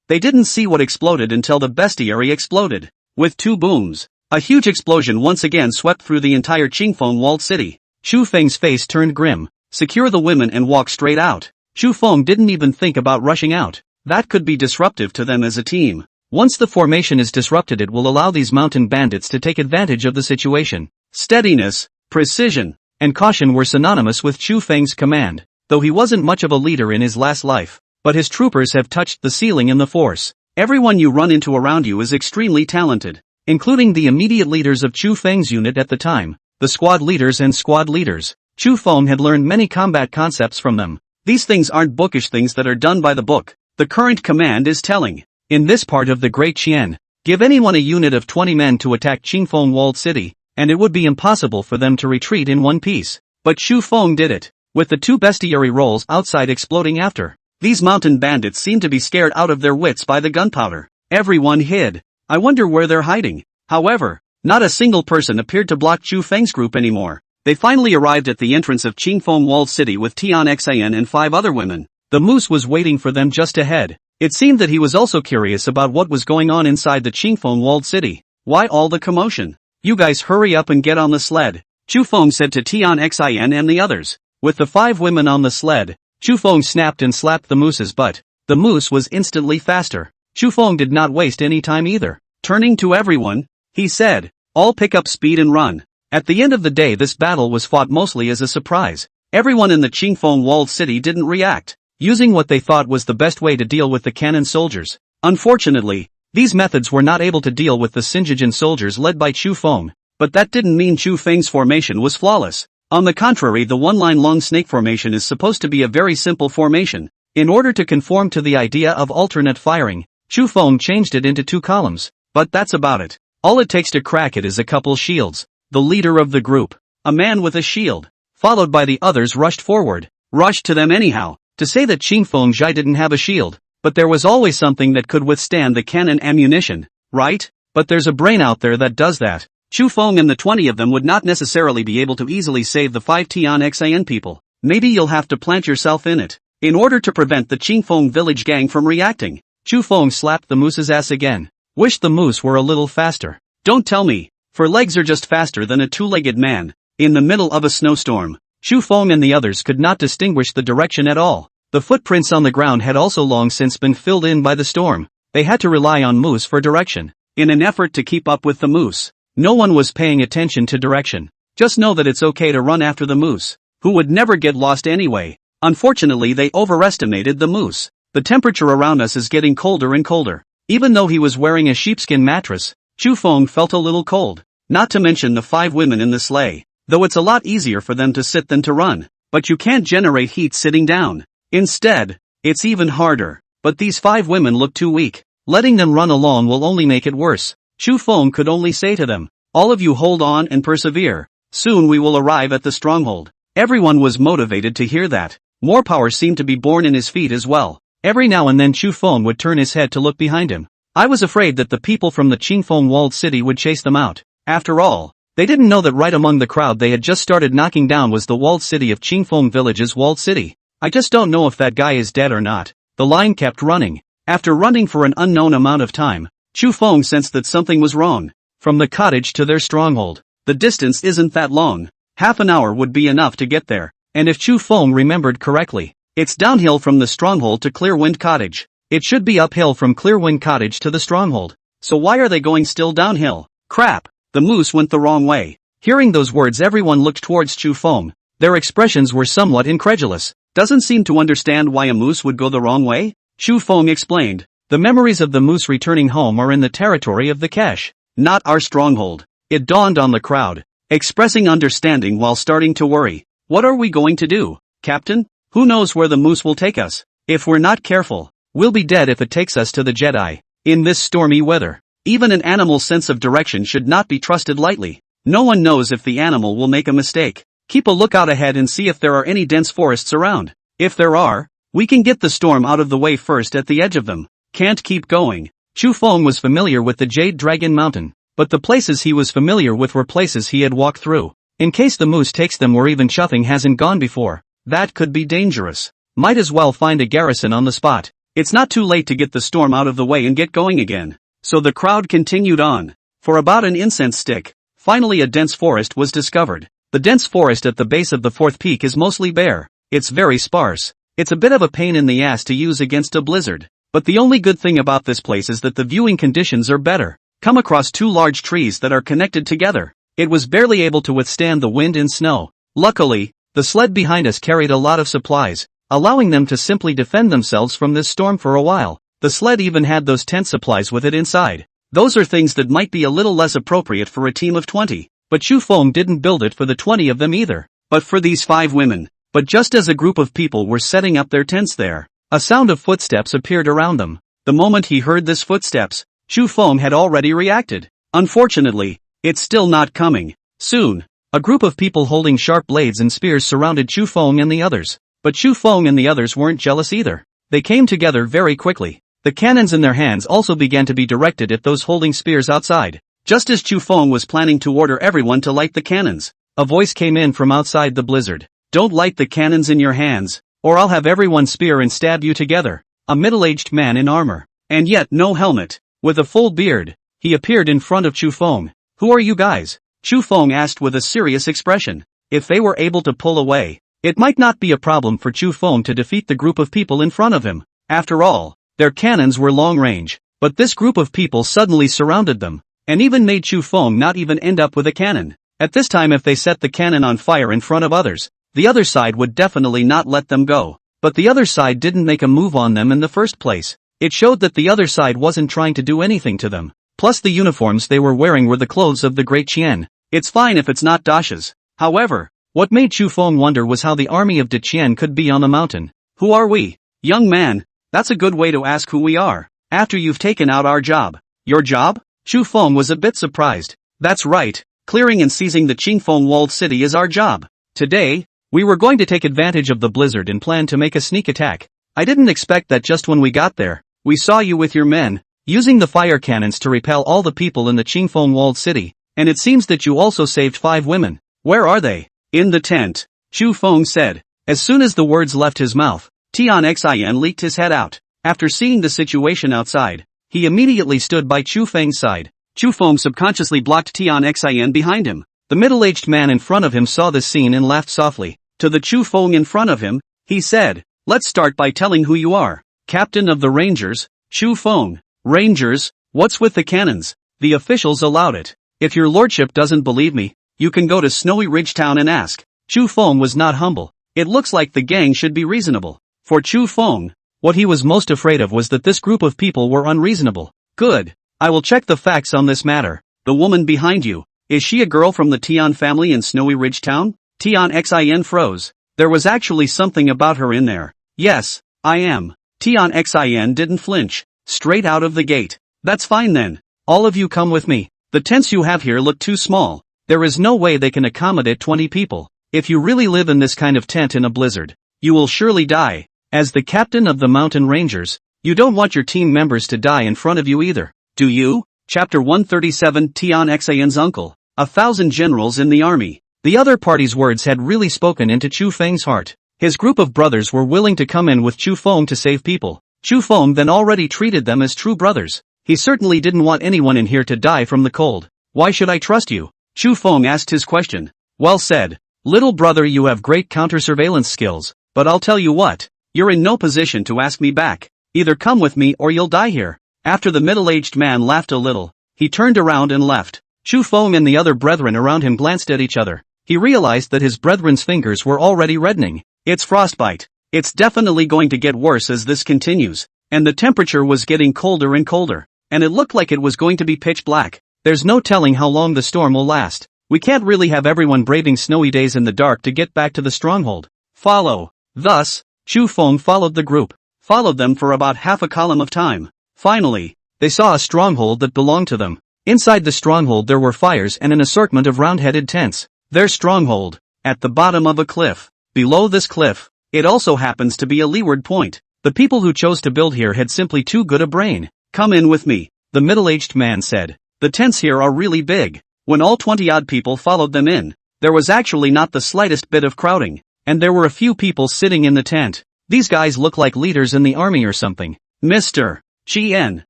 they They didn't see what exploded until the bestiary exploded. With two booms, a huge explosion once again swept through the entire Qingfeng walled city. Xu Feng's face turned grim. Secure the women and walk straight out. Xu Feng didn't even think about rushing out. That could be disruptive to them as a team. Once the formation is disrupted, it will allow these mountain bandits to take advantage of the situation. Steadiness, precision, and caution were synonymous with Xu Feng's command, though he wasn't much of a leader in his last life. But his troopers have touched the ceiling in the force. Everyone you run into around you is extremely talented, including the immediate leaders of Xu Feng's unit at the time, the squad leaders and squad leaders. Xu Feng had learned many combat concepts from them. These things aren't bookish things that are done by the book. The current command is telling. In this part of the Great Qian, give anyone a unit of 20 men to attack Qingfeng walled city, and it would be impossible for them to retreat in one piece. But Xu Feng did it, with the two bestiary rolls outside exploding after. These mountain bandits seem to be scared out of their wits by the gunpowder. Everyone hid. I wonder where they're hiding. However, not a single person appeared to block Xu Feng's group anymore. They finally arrived at the entrance of Qingfeng walled city with Tian Xian and 5 other women. The moose was waiting for them just ahead. It seemed that he was also curious about what was going on inside the Qingfeng walled city. Why all the commotion? You guys hurry up and get on the sled, Xu Feng said to Tian Xian and the others. With the 5 women on the sled, Xu Feng snapped and slapped the moose's butt. The moose was instantly faster. Xu Feng did not waste any time either. Turning to everyone, he said, all pick up speed and run. At the end of the day, this battle was fought mostly as a surprise. Everyone in the Qingfeng walled city didn't react, using what they thought was the best way to deal with the cannon soldiers. Unfortunately, these methods were not able to deal with the Xinjiang soldiers led by Xu Feng, but that didn't mean Xu Feng's formation was flawless. On the contrary, the one-line long snake formation is supposed to be a very simple formation. In order to conform to the idea of alternate firing, Xu Feng changed it into 2 columns, but that's about it. All it takes to crack it is a couple shields. The leader of the group, a man with a shield, followed by the others, rushed forward. Rushed to them anyhow. To say that Qingfeng Zhai didn't have a shield, but there was always something that could withstand the cannon ammunition, right? But there's a brain out there that does that. Xu Feng and the 20 of them would not necessarily be able to easily save the 5 Tian Xian people. Maybe you'll have to plant yourself in it. In order to prevent the Qingfeng village gang from reacting, Xu Feng slapped the moose's ass again. Wish the moose were a little faster. Don't tell me. For legs are just faster than a 2-legged man. In the middle of a snowstorm, Xu Feng and the others could not distinguish the direction at all. The footprints on the ground had also long since been filled in by the storm. They had to rely on moose for direction. In an effort to keep up with the moose, no one was paying attention to direction. Just know that it's okay to run after the moose, who would never get lost anyway. Unfortunately, they overestimated the moose. The temperature around us is getting colder and colder. Even though he was wearing a sheepskin mattress, Xu Feng felt a little cold. Not to mention the 5 women in the sleigh. Though it's a lot easier for them to sit than to run. But you can't generate heat sitting down. Instead, it's even harder. But these 5 women look too weak. Letting them run along will only make it worse. Xu Feng could only say to them, all of you hold on and persevere. Soon we will arrive at the stronghold. Everyone was motivated to hear that. More power seemed to be born in his feet as well. Every now and then Xu Feng would turn his head to look behind him. I was afraid that the people from the Qingfeng walled city would chase them out. After all, they didn't know that right among the crowd they had just started knocking down was the walled city of Qingfeng village's walled city. I just don't know if that guy is dead or not. The line kept running. After running for an unknown amount of time, Xu Feng sensed that something was wrong. From the cottage to their stronghold, the distance isn't that long. Half an hour would be enough to get there. And if Xu Feng remembered correctly, it's downhill from the stronghold to Clearwind Cottage. It should be uphill from Clearwind Cottage to the stronghold. So why are they going still downhill? Crap! The moose went the wrong way. Hearing those words, everyone looked towards Xu Feng. Their expressions were somewhat incredulous. Doesn't seem to understand why a moose would go the wrong way? Xu Feng explained. The memories of the moose returning home are in the territory of the cache, not our stronghold. It dawned on the crowd, expressing understanding while starting to worry. What are we going to do, Captain? Who knows where the moose will take us? If we're not careful, we'll be dead if it takes us to the Jedi. In this stormy weather, even an animal's sense of direction should not be trusted lightly. No one knows if the animal will make a mistake. Keep a lookout ahead and see if there are any dense forests around. If there are, we can get the storm out of the way first at the edge of them. Can't keep going. Xu Feng was familiar with the Jade Dragon Mountain, but the places he was familiar with were places he had walked through. In case the moose takes them where even Chuffing hasn't gone before, that could be dangerous. Might as well find a garrison on the spot. It's not too late to get the storm out of the way and get going again. So the crowd continued on. For about an incense stick, finally a dense forest was discovered. The dense forest at the base of the fourth peak is mostly bare. It's very sparse. It's a bit of a pain in the ass to use against a blizzard. But the only good thing about this place is that the viewing conditions are better. Come across two large trees that are connected together. It was barely able to withstand the wind and snow. Luckily, the sled behind us carried a lot of supplies, allowing them to simply defend themselves from this storm for a while. The sled even had those tent supplies with it inside. Those are things that might be a little less appropriate for a team of 20. But Chu Feng didn't build it for the 20 of them either, but for these 5 women. But just as a group of people were setting up their tents there, a sound of footsteps appeared around them. The moment he heard this footsteps, Chu Feng had already reacted. Unfortunately, it's still not coming. Soon, a group of people holding sharp blades and spears surrounded Chu Feng and the others. But Chu Feng and the others weren't jealous either. They came together very quickly. The cannons in their hands also began to be directed at those holding spears outside. Just as Chu Feng was planning to order everyone to light the cannons, a voice came in from outside the blizzard. Don't light the cannons in your hands, or I'll have everyone spear and stab you together. A middle-aged man in armor, and yet no helmet, with a full beard, he appeared in front of Chu Feng. Who are you guys? Chu Feng asked with a serious expression. If they were able to pull away, it might not be a problem for Chu Feng to defeat the group of people in front of him. After all, their cannons were long range, but this group of people suddenly surrounded them, and even made Chu Feng not even end up with a cannon. At this time, if they set the cannon on fire in front of others, the other side would definitely not let them go. But the other side didn't make a move on them in the first place. It showed that the other side wasn't trying to do anything to them. Plus the uniforms they were wearing were the clothes of the Great Qian. It's fine if it's not Dasha's. However, what made Chu Feng wonder was how the army of De Qian could be on the mountain. Who are we? Young man, that's a good way to ask who we are. After you've taken out our job. Your job? Chu Feng was a bit surprised. That's right, clearing and seizing the Qingfeng walled city is our job. Today, we were going to take advantage of the blizzard and plan to make a sneak attack. I didn't expect that just when we got there, we saw you with your men, using the fire cannons to repel all the people in the Qingfeng walled city, and it seems that you also saved 5 women. Where are they? In the tent, Chu Feng said. As soon as the words left his mouth, Tian Xin leaked his head out. After seeing the situation outside, he immediately stood by Chu Feng's side. Chu Feng subconsciously blocked Tian Xin behind him. The middle-aged man in front of him saw this scene and laughed softly. To the Chu Feng in front of him, he said, let's start by telling who you are. Captain of the Rangers, Chu Feng. Rangers, what's with the cannons? The officials allowed it. If your lordship doesn't believe me, you can go to Snowy Ridge Town and ask. Chu Feng was not humble. It looks like the gang should be reasonable. For Chu Feng, what he was most afraid of was that this group of people were unreasonable. Good. I will check the facts on this matter. The woman behind you, is she a girl from the Tian family in Snowy Ridge Town? Tian Xin froze. There was actually something about her in there. Yes, I am. Tian Xin didn't flinch. Straight out of the gate. That's fine then. All of you come with me. The tents you have here look too small. There is no way they can accommodate 20 people. If you really live in this kind of tent in a blizzard, you will surely die. As the captain of the mountain rangers, you don't want your team members to die in front of you either, do you? Chapter 137 Tian Xin's uncle. 1,000 generals in the army. The other party's words had really spoken into Chu Feng's heart. His group of brothers were willing to come in with Chu Feng to save people. Chu Feng then already treated them as true brothers. He certainly didn't want anyone in here to die from the cold. Why should I trust you? Chu Feng asked his question. Well said. Little brother, you have great counter-surveillance skills, but I'll tell you what, you're in no position to ask me back. Either come with me or you'll die here. After the middle-aged man laughed a little, he turned around and left. Chu Feng and the other brethren around him glanced at each other. He realized that his brethren's fingers were already reddening. It's frostbite. It's definitely going to get worse as this continues. And the temperature was getting colder and colder. And it looked like it was going to be pitch black. There's no telling how long the storm will last. We can't really have everyone braving snowy days in the dark to get back to the stronghold. Follow. Thus, Chu Feng followed the group. Followed them for about half a column of time. Finally, they saw a stronghold that belonged to them. Inside the stronghold there were fires and an assortment of round-headed tents. Their stronghold, at the bottom of a cliff. Below this cliff, it also happens to be a leeward point. The people who chose to build here had simply too good a brain. Come in with me, the middle-aged man said. The tents here are really big. When all 20-odd people followed them in, there was actually not the slightest bit of crowding, and there were a few people sitting in the tent. These guys look like leaders in the army or something. Mr. Chien,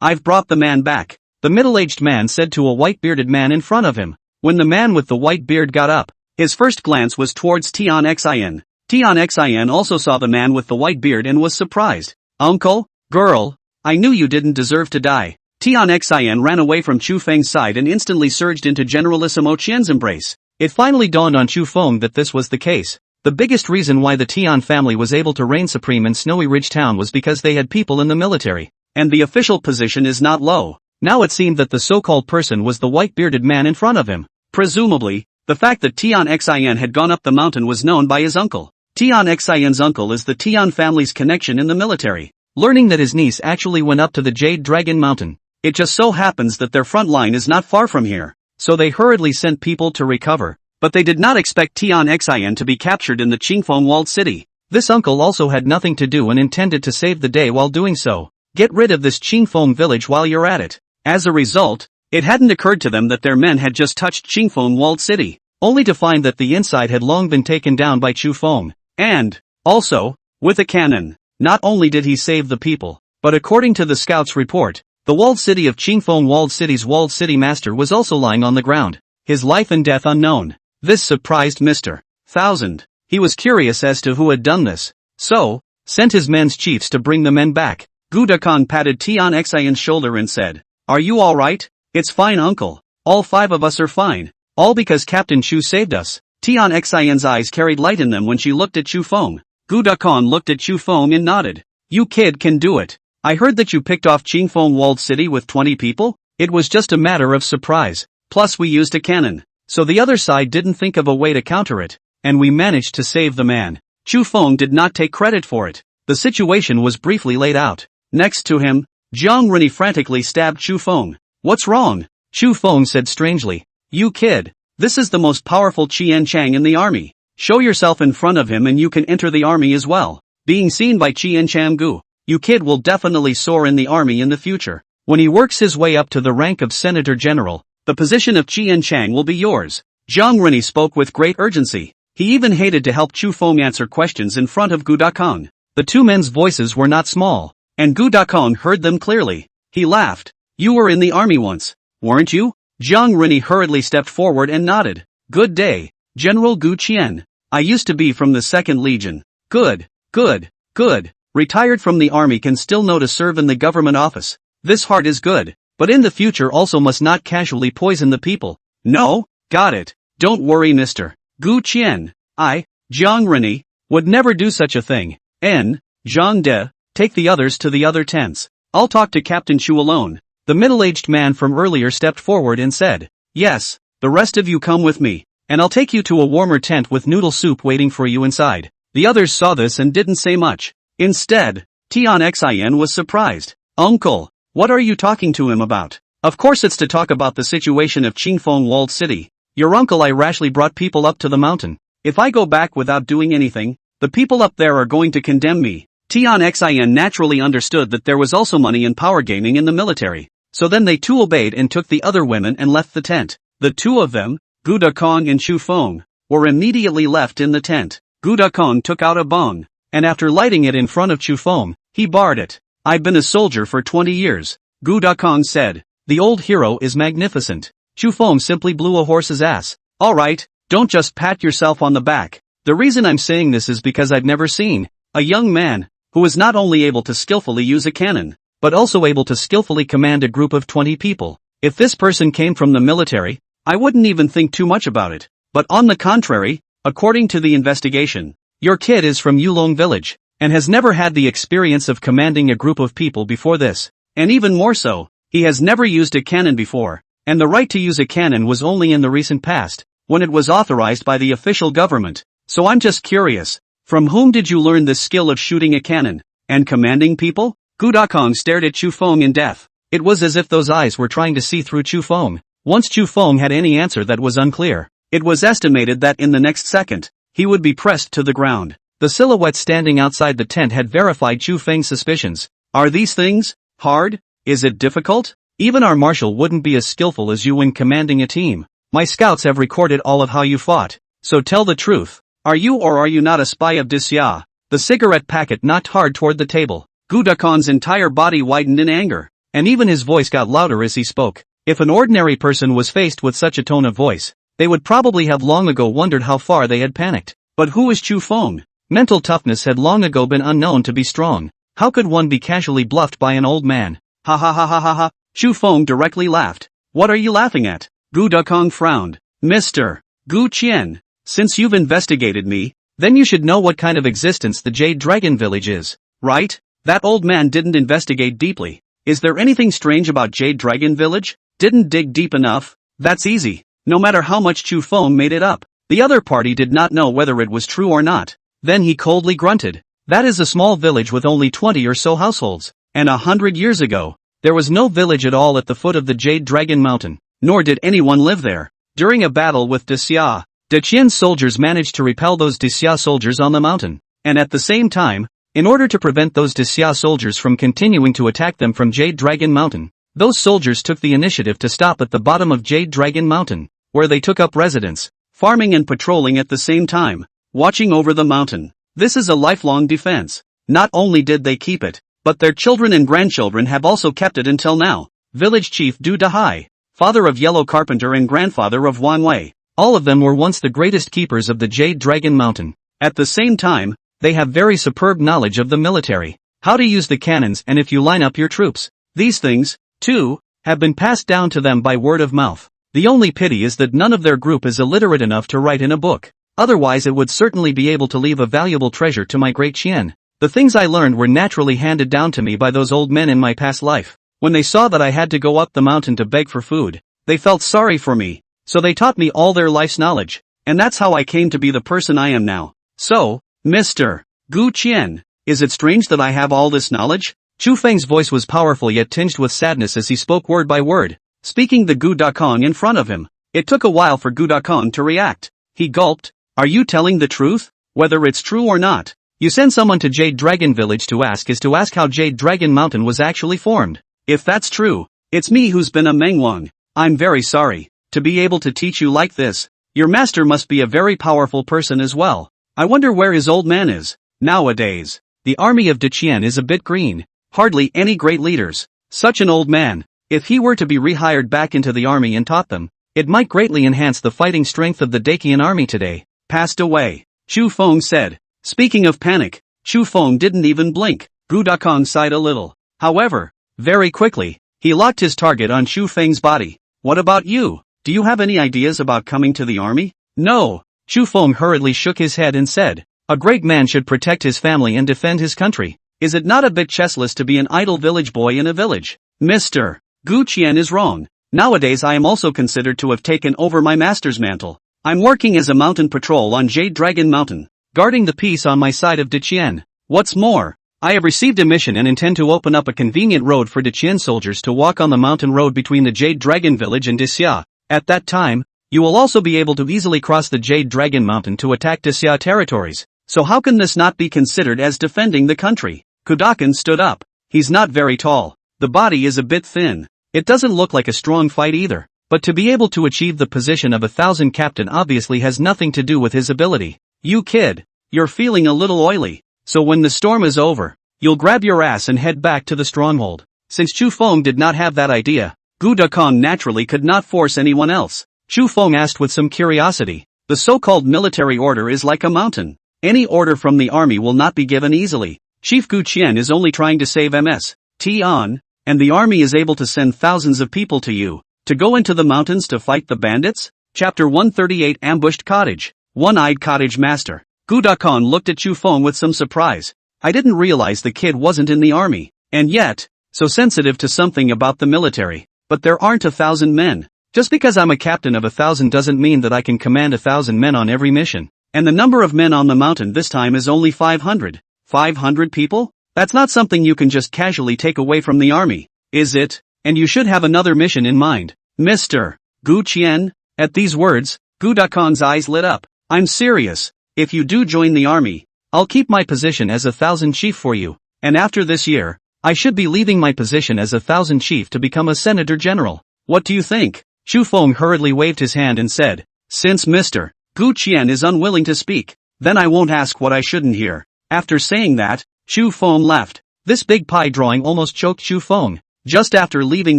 I've brought the man back, the middle-aged man said to a white-bearded man in front of him. When the man with the white beard got up, his first glance was towards Tian Xin. Tian Xin also saw the man with the white beard and was surprised. Uncle? Girl? I knew you didn't deserve to die. Tian Xin ran away from Chu Feng's side and instantly surged into Generalissimo Qian's embrace. It finally dawned on Chu Feng that this was the case. The biggest reason why the Tian family was able to reign supreme in Snowy Ridge Town was because they had people in the military. And the official position is not low. Now it seemed that the so-called person was the white-bearded man in front of him. Presumably, the fact that Tian Xin had gone up the mountain was known by his uncle. Tian Xian's uncle is the Tian family's connection in the military. Learning that his niece actually went up to the Jade Dragon Mountain, it just so happens that their front line is not far from here, so they hurriedly sent people to recover. But they did not expect Tian Xin to be captured in the Qingfeng walled city. This uncle also had nothing to do and intended to save the day while doing so. Get rid of this Qingfeng village while you're at it. As a result, it hadn't occurred to them that their men had just touched Qingfeng walled city, only to find that the inside had long been taken down by Chu Feng. And, also, with a cannon. Not only did he save the people, but according to the scouts' report, the walled city of Qingfeng walled city's walled city master was also lying on the ground, his life and death unknown. This surprised Mr. 1000. He was curious as to who had done this, so, sent his men's chiefs to bring the men back. Gu Dakon patted Tian Xian's shoulder and said, "Are you alright?" "It's fine, uncle. All 5 of us are fine. All because Captain Chu saved us." Tian Xian's eyes carried light in them when she looked at Chu Feng. Gu Dakon looked at Chu Feng and nodded. "You kid can do it. I heard that you picked off Qingfeng walled city with 20 people? It was just a matter of surprise. Plus we used a cannon. So the other side didn't think of a way to counter it, and we managed to save the man." Chu Feng did not take credit for it. The situation was briefly laid out. Next to him, Jiang Rini frantically stabbed Chu Feng. "What's wrong?" Chu Feng said strangely. "You kid. This is the most powerful Qian Chang in the army. Show yourself in front of him and you can enter the army as well." Being seen by Qian Chang Gu, "You kid will definitely soar in the army in the future. When he works his way up to the rank of Senator General, the position of Qian Chang will be yours." Jiang Rini spoke with great urgency. He even hated to help Chu Feng answer questions in front of Gu Dakong. The two men's voices were not small, and Gu Dakong heard them clearly. He laughed. "You were in the army once, weren't you?" Jiang Rini hurriedly stepped forward and nodded. "Good day, General Gu Qian. I used to be from the 2nd Legion. Good, good, good. Retired from the army can still know to serve in the government office. This heart is good, but in the future also must not casually poison the people." "No, got it. Don't worry, Mr. Gu Qian. I, Jiang Rini, would never do such a thing. Zhang De, take the others to the other tents. I'll talk to Captain Chu alone." The middle-aged man from earlier stepped forward and said, "Yes, the rest of you come with me, and I'll take you to a warmer tent with noodle soup waiting for you inside." The others saw this and didn't say much. Instead, Tian Xin was surprised. "Uncle, what are you talking to him about?" "Of course it's to talk about the situation of Qingfeng walled city. Your uncle I rashly brought people up to the mountain. If I go back without doing anything, the people up there are going to condemn me." Tian Xin naturally understood that there was also money in power gaming in the military. So then they too obeyed and took the other women and left the tent. The two of them, Gu Dakong and Chu Feng, were immediately left in the tent. Gu Dakong took out a bong, and after lighting it in front of Chu Feng, he barred it. "I've been a soldier for 20 years, Gu Dakong said. "The old hero is magnificent." Chu Feng simply blew a horse's ass. "Alright, don't just pat yourself on the back. The reason I'm saying this is because I've never seen a young man who is not only able to skillfully use a cannon, but also able to skillfully command a group of 20 people. If this person came from the military, I wouldn't even think too much about it. But on the contrary, according to the investigation, your kid is from Yulong village, and has never had the experience of commanding a group of people before this. And even more so, he has never used a cannon before, and the right to use a cannon was only in the recent past, when it was authorized by the official government. So I'm just curious, from whom did you learn this skill of shooting a cannon, and commanding people?" Gu Dakong stared at Chu Feng in death. It was as if those eyes were trying to see through Chu Feng. Once Chu Feng had any answer that was unclear, it was estimated that in the next second, he would be pressed to the ground. The silhouette standing outside the tent had verified Chu Feng's suspicions. "Are these things hard? Is it difficult? Even our marshal wouldn't be as skillful as you when commanding a team. My scouts have recorded all of how you fought. So tell the truth. Are you or are you not a spy of Disya?" the cigarette packet knocked hard toward the table. Gu Dakon's entire body widened in anger, and even his voice got louder as he spoke. If an ordinary person was faced with such a tone of voice, they would probably have long ago wondered how far they had panicked. But who is Chu Feng? Mental toughness had long ago been unknown to be strong. How could one be casually bluffed by an old man? Ha ha ha ha ha ha. Chu Feng directly laughed. What are you laughing at? Gu Dakong frowned. Mr. Gu Qian, since you've investigated me, then you should know what kind of existence the Jade Dragon Village is, right? That old man didn't investigate deeply. Is there anything strange about Jade Dragon Village? Didn't dig deep enough? That's easy. No matter how much Chu Feng made it up, the other party did not know whether it was true or not. Then he coldly grunted. That is a small village with only 20 or so households, and 100 years ago, there was no village at all at the foot of the Jade Dragon Mountain, nor did anyone live there. During a battle with Dixia, De Qian's soldiers managed to repel those Dixia soldiers on the mountain, and at the same time, in order to prevent those Dixia soldiers from continuing to attack them from Jade Dragon Mountain, those soldiers took the initiative to stop at the bottom of Jade Dragon Mountain, where they took up residence, farming and patrolling at the same time, watching over the mountain. This is a lifelong defense. Not only did they keep it, but their children and grandchildren have also kept it until now. Village Chief Du Dahai, father of Yellow Carpenter and grandfather of Wan Wei, all of them were once the greatest keepers of the Jade Dragon Mountain. At the same time, they have very superb knowledge of the military, how to use the cannons and if you line up your troops. These things, too, have been passed down to them by word of mouth. The only pity is that none of their group is illiterate enough to write in a book. Otherwise it would certainly be able to leave a valuable treasure to my great Qian. The things I learned were naturally handed down to me by those old men in my past life. When they saw that I had to go up the mountain to beg for food, they felt sorry for me, so they taught me all their life's knowledge, and that's how I came to be the person I am now. So, Mr. Gu Qian, is it strange that I have all this knowledge? Chu Feng's voice was powerful yet tinged with sadness as he spoke word by word, speaking the Gu Dakong in front of him. It took a while for Gu Dakong to react. He gulped. Are you telling the truth? Whether it's true or not, you send someone to Jade Dragon Village to ask how Jade Dragon Mountain was actually formed. If that's true, it's me who's been a Mengwang. I'm very sorry. To be able to teach you like this, your master must be a very powerful person as well. I wonder where his old man is. Nowadays, the army of De Qian is a bit green. Hardly any great leaders. Such an old man, if he were to be rehired back into the army and taught them, it might greatly enhance the fighting strength of the Dacian army today. Passed away, Chu Feng said. Speaking of panic, Chu Feng didn't even blink. Gu Dakong sighed a little. However, very quickly, he locked his target on Chu Feng's body. What about you? Do you have any ideas about coming to the army? No. Chu Feng hurriedly shook his head and said, a great man should protect his family and defend his country. Is it not a bit chestless to be an idle village boy in a village? Mr. Gu Qian is wrong. Nowadays I am also considered to have taken over my master's mantle. I'm working as a mountain patrol on Jade Dragon Mountain, guarding the peace on my side of De Qian. What's more, I have received a mission and intend to open up a convenient road for De Qian soldiers to walk on the mountain road between the Jade Dragon Village and Dixia. At that time, you will also be able to easily cross the Jade Dragon Mountain to attack Dixia territories. So how can this not be considered as defending the country? Kudakan stood up. He's not very tall. The body is a bit thin. It doesn't look like a strong fight either. But to be able to achieve the position of 1,000 captain obviously has nothing to do with his ability. You kid, you're feeling a little oily. So when the storm is over, you'll grab your ass and head back to the stronghold. Since Chu Feng did not have that idea, Gu Dakong naturally could not force anyone else. Chu Feng asked with some curiosity. The so-called military order is like a mountain. Any order from the army will not be given easily. Chief Gu Qian is only trying to save Ms. Tian, and the army is able to send thousands of people to you. To go into the mountains to fight the bandits? Chapter 138 Ambushed Cottage. One-eyed cottage master. Gu Dakong looked at Chu Feng with some surprise. I didn't realize the kid wasn't in the army, and yet, so sensitive to something about the military. But there aren't 1,000 men. Just because I'm a captain of 1,000 doesn't mean that I can command 1,000 men on every mission. And the number of men on the mountain this time is only 500. 500 people? That's not something you can just casually take away from the army, is it? And you should have another mission in mind. Mr. Gu Qian? At these words, Gu Dakong's eyes lit up. I'm serious. If you do join the army, I'll keep my position as 1,000 chief for you. And after this year, I should be leaving my position as 1,000 chief to become a senator general. What do you think? Chu Feng hurriedly waved his hand and said, since Mr. Gu Qian is unwilling to speak, then I won't ask what I shouldn't hear. After saying that, Chu Feng left. This big pie drawing almost choked Chu Feng. Just after leaving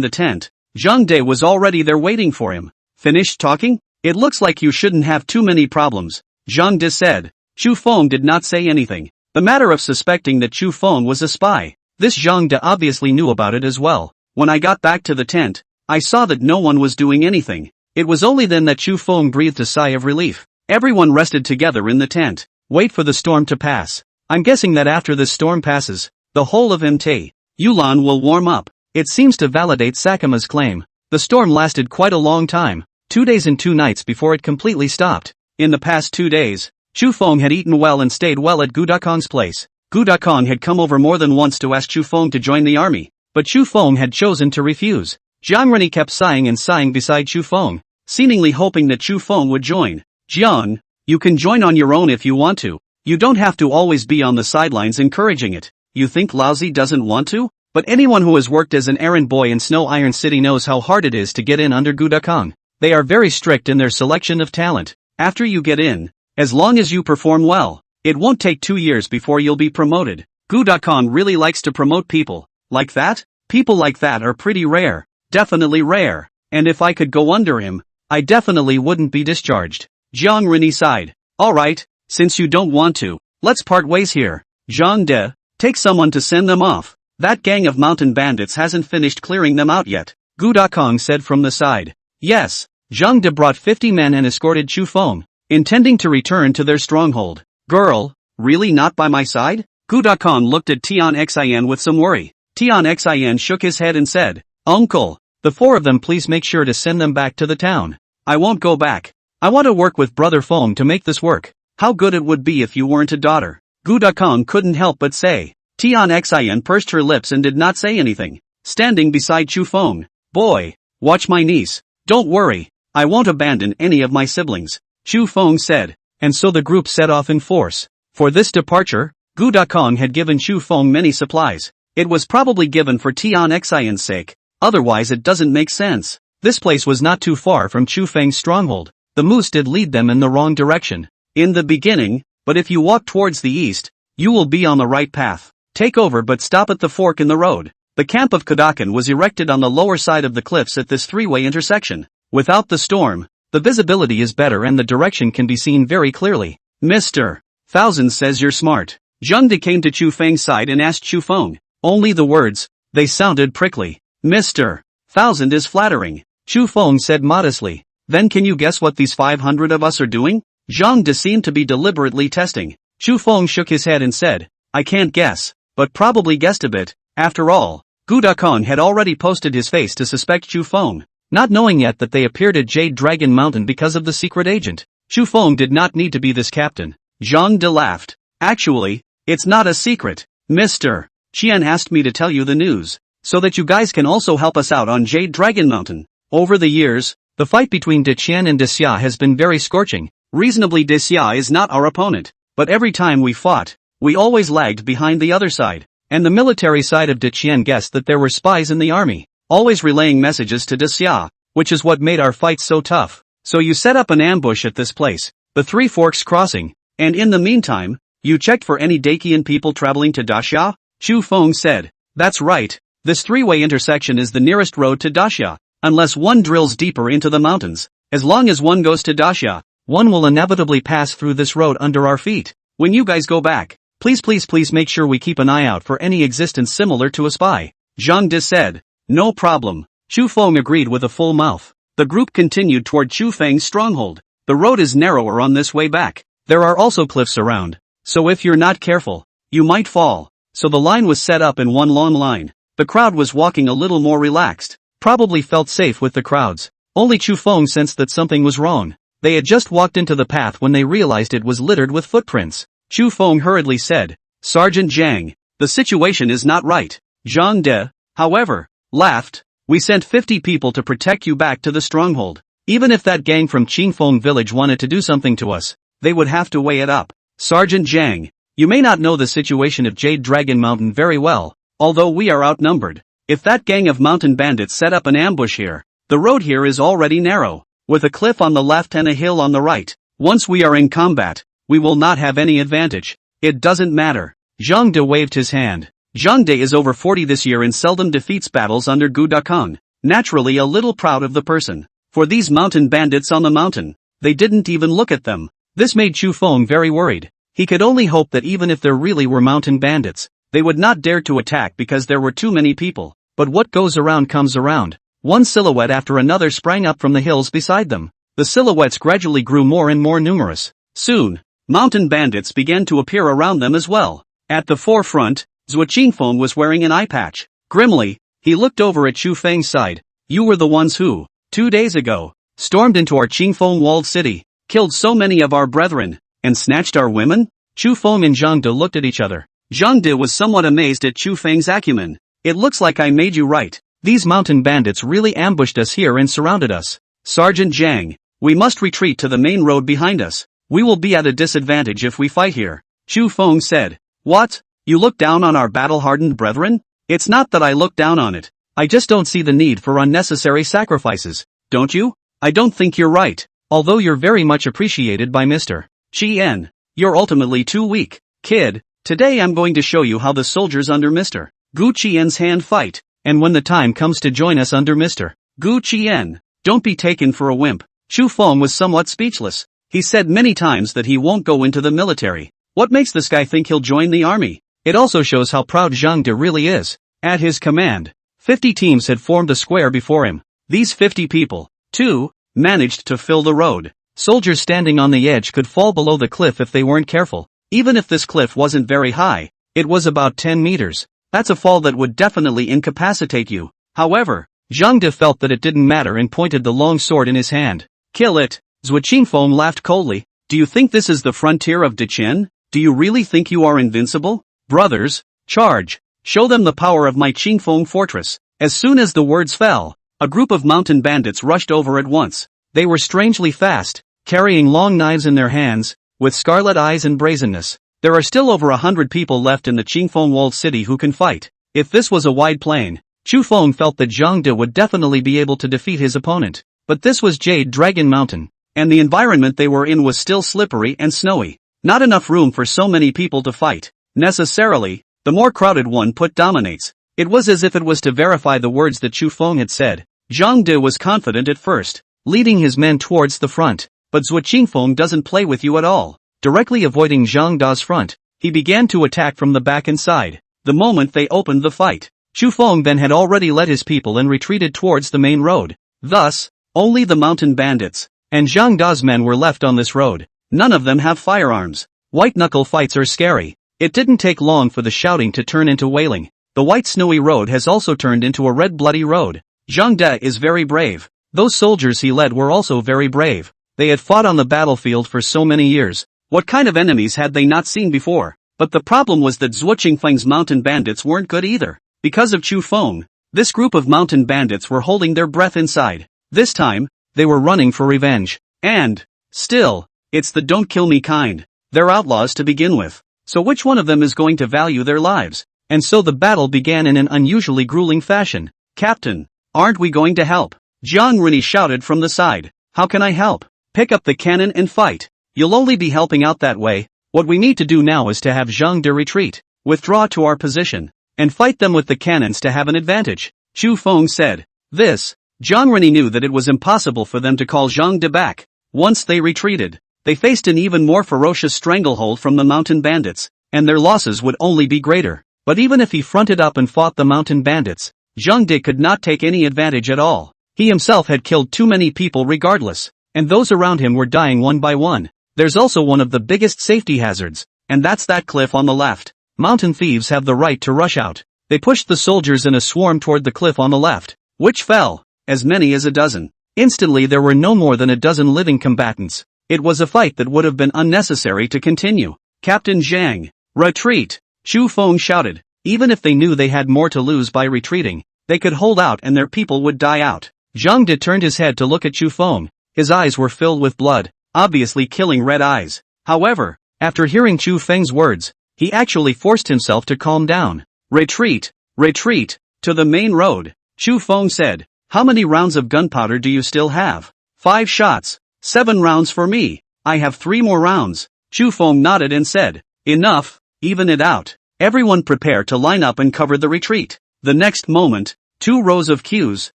the tent, Zhang De was already there waiting for him. Finished talking? It looks like you shouldn't have too many problems, Zhang De said. Chu Feng did not say anything. The matter of suspecting that Chu Feng was a spy, this Zhang De obviously knew about it as well. When I got back to the tent, I saw that no one was doing anything. It was only then that Chu Feng breathed a sigh of relief. Everyone rested together in the tent. Wait for the storm to pass. I'm guessing that after this storm passes, the whole of Mte Yulan will warm up. It seems to validate Sakama's claim. The storm lasted quite a long time, 2 days and 2 nights before it completely stopped. In the past 2 days, Chu Feng had eaten well and stayed well at Gu Dakong's place. Gu Dakong had come over more than once to ask Chu Feng to join the army, but Chu Feng had chosen to refuse. Jiang Rennie kept sighing and sighing beside Chu Feng, seemingly hoping that Chu Feng would join. Jiang, you can join on your own if you want to. You don't have to always be on the sidelines encouraging it. You think Laozi doesn't want to? But anyone who has worked as an errand boy in Snow Iron City knows how hard it is to get in under Gu Dakong. They are very strict in their selection of talent. After you get in, as long as you perform well, it won't take 2 years before you'll be promoted. Gu Dakong really likes to promote people like that. People like that are pretty rare, definitely rare, and if I could go under him, I definitely wouldn't be discharged. Jiang Rennie sighed. Alright, since you don't want to, let's part ways here. Zhang De, take someone to send them off. That gang of mountain bandits hasn't finished clearing them out yet, Gu Dakong said from the side. Yes, Zhang De brought 50 men and escorted Chu Feng, intending to return to their stronghold. Girl, really not by my side? Gu Dakong looked at Tian Xian with some worry. Tian Xian shook his head and said, Uncle, the 4 of them please make sure to send them back to the town. I won't go back. I want to work with Brother Feng to make this work. How good it would be if you weren't a daughter. Gu Dakong couldn't help but say. Tian Xian pursed her lips and did not say anything, standing beside Chu Feng. Boy, watch my niece. Don't worry, I won't abandon any of my siblings, Chu Feng said, and so the group set off in force. For this departure, Gu Dakong had given Chu Feng many supplies. It was probably given for Tian Xian's sake, otherwise it doesn't make sense. This place was not too far from Chu Feng's stronghold. The moose did lead them in the wrong direction in the beginning, but if you walk towards the east, you will be on the right path. Take over but stop at the fork in the road. The camp of Kodakan was erected on the lower side of the cliffs at this 3-way intersection. Without the storm, the visibility is better and the direction can be seen very clearly. Mr. Thousand says you're smart. Zhang De came to Chu Feng's side and asked Chu Feng. Only the words, they sounded prickly. Mr. Thousand is flattering, Chu Feng said modestly. Then can you guess what these 500 of us are doing? Zhang De seemed to be deliberately testing. Chu Feng shook his head and said, I can't guess, but probably guessed a bit. After all, Gu Dakong had already posted his face to suspect Chu Feng, not knowing yet that they appeared at Jade Dragon Mountain because of the secret agent. Chu Feng did not need to be this captain. Zhang De laughed. Actually, it's not a secret. Mr. Qian asked me to tell you the news, so that you guys can also help us out on Jade Dragon Mountain. Over the years, the fight between De Qian and De Xia has been very scorching. Reasonably De Xia is not our opponent, but every time we fought, we always lagged behind the other side, and the military side of De Qian guessed that there were spies in the army, always relaying messages to De Xia, which is what made our fights so tough. So you set up an ambush at this place, the Three Forks Crossing, and in the meantime, you checked for any Dakian people traveling to Daxia? Chu Feng said. That's right, this 3-way intersection is the nearest road to Daxia, unless one drills deeper into the mountains. As long as one goes to Daxia, one will inevitably pass through this road under our feet. When you guys go back, please make sure we keep an eye out for any existence similar to a spy, Zhang De said. No problem. Chu Feng agreed with a full mouth. The group continued toward Chu Feng's stronghold. The road is narrower on this way back. There are also cliffs around, so if you're not careful, you might fall. So the line was set up in one long line. The crowd was walking a little more relaxed, probably felt safe with the crowds. Only Chu Feng sensed that something was wrong. They had just walked into the path when they realized it was littered with footprints. Chu Feng hurriedly said, Sergeant Zhang, the situation is not right. Zhang De, however, laughed. We sent 50 people to protect you back to the stronghold. Even if that gang from Qingfeng village wanted to do something to us, they would have to weigh it up. Sergeant Zhang, you may not know the situation of Jade Dragon Mountain very well, although we are outnumbered. If that gang of mountain bandits set up an ambush here, the road here is already narrow, with a cliff on the left and a hill on the right. Once we are in combat, we will not have any advantage. It doesn't matter. Zhang De waved his hand. Zhang De is over 40 this year and seldom defeats battles under Gudakong, naturally a little proud of the person. For these mountain bandits on the mountain, they didn't even look at them. This made Chu Feng very worried. He could only hope that even if there really were mountain bandits, they would not dare to attack because there were too many people. But what goes around comes around. One silhouette after another sprang up from the hills beside them. The silhouettes gradually grew more and more numerous. Soon, mountain bandits began to appear around them as well. At the forefront, Zhuo Qingfeng was wearing an eye patch. Grimly, he looked over at Chu Feng's side. You were the ones who, 2 days ago, stormed into our Qingfeng walled city, killed so many of our brethren, and snatched our women? Chu Feng and Zhang De looked at each other. Zhang De was somewhat amazed at Chu Feng's acumen. It looks like I made you right. These mountain bandits really ambushed us here and surrounded us. Sergeant Zhang, we must retreat to the main road behind us. We will be at a disadvantage if we fight here. Chu Feng said. What? You look down on our battle-hardened brethren? It's not that I look down on it. I just don't see the need for unnecessary sacrifices. Don't you? I don't think you're right. Although you're very much appreciated by Mr. Qian. You're ultimately too weak. Kid, today I'm going to show you how the soldiers under Mr. Gu Qian's hand fight, and when the time comes to join us under Mr. Gu Qian, don't be taken for a wimp. Chu Feng was somewhat speechless. He said many times that he won't go into the military. What makes this guy think he'll join the army? It also shows how proud Zhang De really is. At his command, 50 teams had formed a square before him. These 50 people, too, managed to fill the road. Soldiers standing on the edge could fall below the cliff if they weren't careful. Even if this cliff wasn't very high, it was about 10 meters. That's a fall that would definitely incapacitate you. However, Zhang De felt that it didn't matter and pointed the long sword in his hand. Kill it. Zhuo Qingfeng laughed coldly. Do you think this is the frontier of Dechen? Do you really think you are invincible? Brothers, charge. Show them the power of my Qingfeng fortress. As soon as the words fell, a group of mountain bandits rushed over at once. They were strangely fast, carrying long knives in their hands, with scarlet eyes and brazenness. There are still over 100 people left in the Qingfeng walled city who can fight. If this was a wide plain, Chu Feng felt that Zhang De would definitely be able to defeat his opponent. But this was Jade Dragon Mountain, and the environment they were in was still slippery and snowy. Not enough room for so many people to fight. Necessarily, the more crowded one put dominates. It was as if it was to verify the words that Chu Feng had said. Zhang De was confident at first, leading his men towards the front. But Zhuo Qingfeng doesn't play with you at all. Directly avoiding Zhang Da's front, he began to attack from the back and side. The moment they opened the fight, Chu Feng then had already led his people and retreated towards the main road. Thus, only the mountain bandits and Zhang Da's men were left on this road. None of them have firearms. White-knuckle fights are scary. It didn't take long for the shouting to turn into wailing. The white snowy road has also turned into a red bloody road. Zhang De is very brave. Those soldiers he led were also very brave. They had fought on the battlefield for so many years. What kind of enemies had they not seen before? But the problem was that Zhuo Qingfeng's mountain bandits weren't good either. Because of Chu Feng, this group of mountain bandits were holding their breath inside. This time, they were running for revenge. And, still, it's the don't kill me kind. They're outlaws to begin with. So which one of them is going to value their lives? And so the battle began in an unusually grueling fashion. Captain, aren't we going to help? Jiang Rini shouted from the side. How can I help? Pick up the cannon and fight. You'll only be helping out that way. What we need to do now is to have Zhang De retreat, withdraw to our position, and fight them with the cannons to have an advantage. Chu Feng said. This, Jiang Rini knew that it was impossible for them to call Zhang De back. Once they retreated, they faced an even more ferocious stranglehold from the mountain bandits, and their losses would only be greater. But even if he fronted up and fought the mountain bandits, Zhang De could not take any advantage at all. He himself had killed too many people regardless, and those around him were dying one by one. There's also one of the biggest safety hazards, and that's that cliff on the left. Mountain thieves have the right to rush out. They pushed the soldiers in a swarm toward the cliff on the left, which fell, as many as a dozen. Instantly there were no more than a dozen living combatants. It was a fight that would have been unnecessary to continue. Captain Zhang, retreat! Chu Feng shouted. Even if they knew they had more to lose by retreating, they could hold out and their people would die out. Zhang De turned his head to look at Chu Feng. His eyes were filled with blood, obviously killing red eyes. However, after hearing Chu Feng's words, he actually forced himself to calm down. Retreat! Retreat! To the main road, Chu Feng said. How many rounds of gunpowder do you still have? 5 shots. 7 rounds for me. I have 3 more rounds. Chu Feng nodded and said. Enough, even it out. Everyone prepare to line up and cover the retreat. The next moment, 2 rows of queues,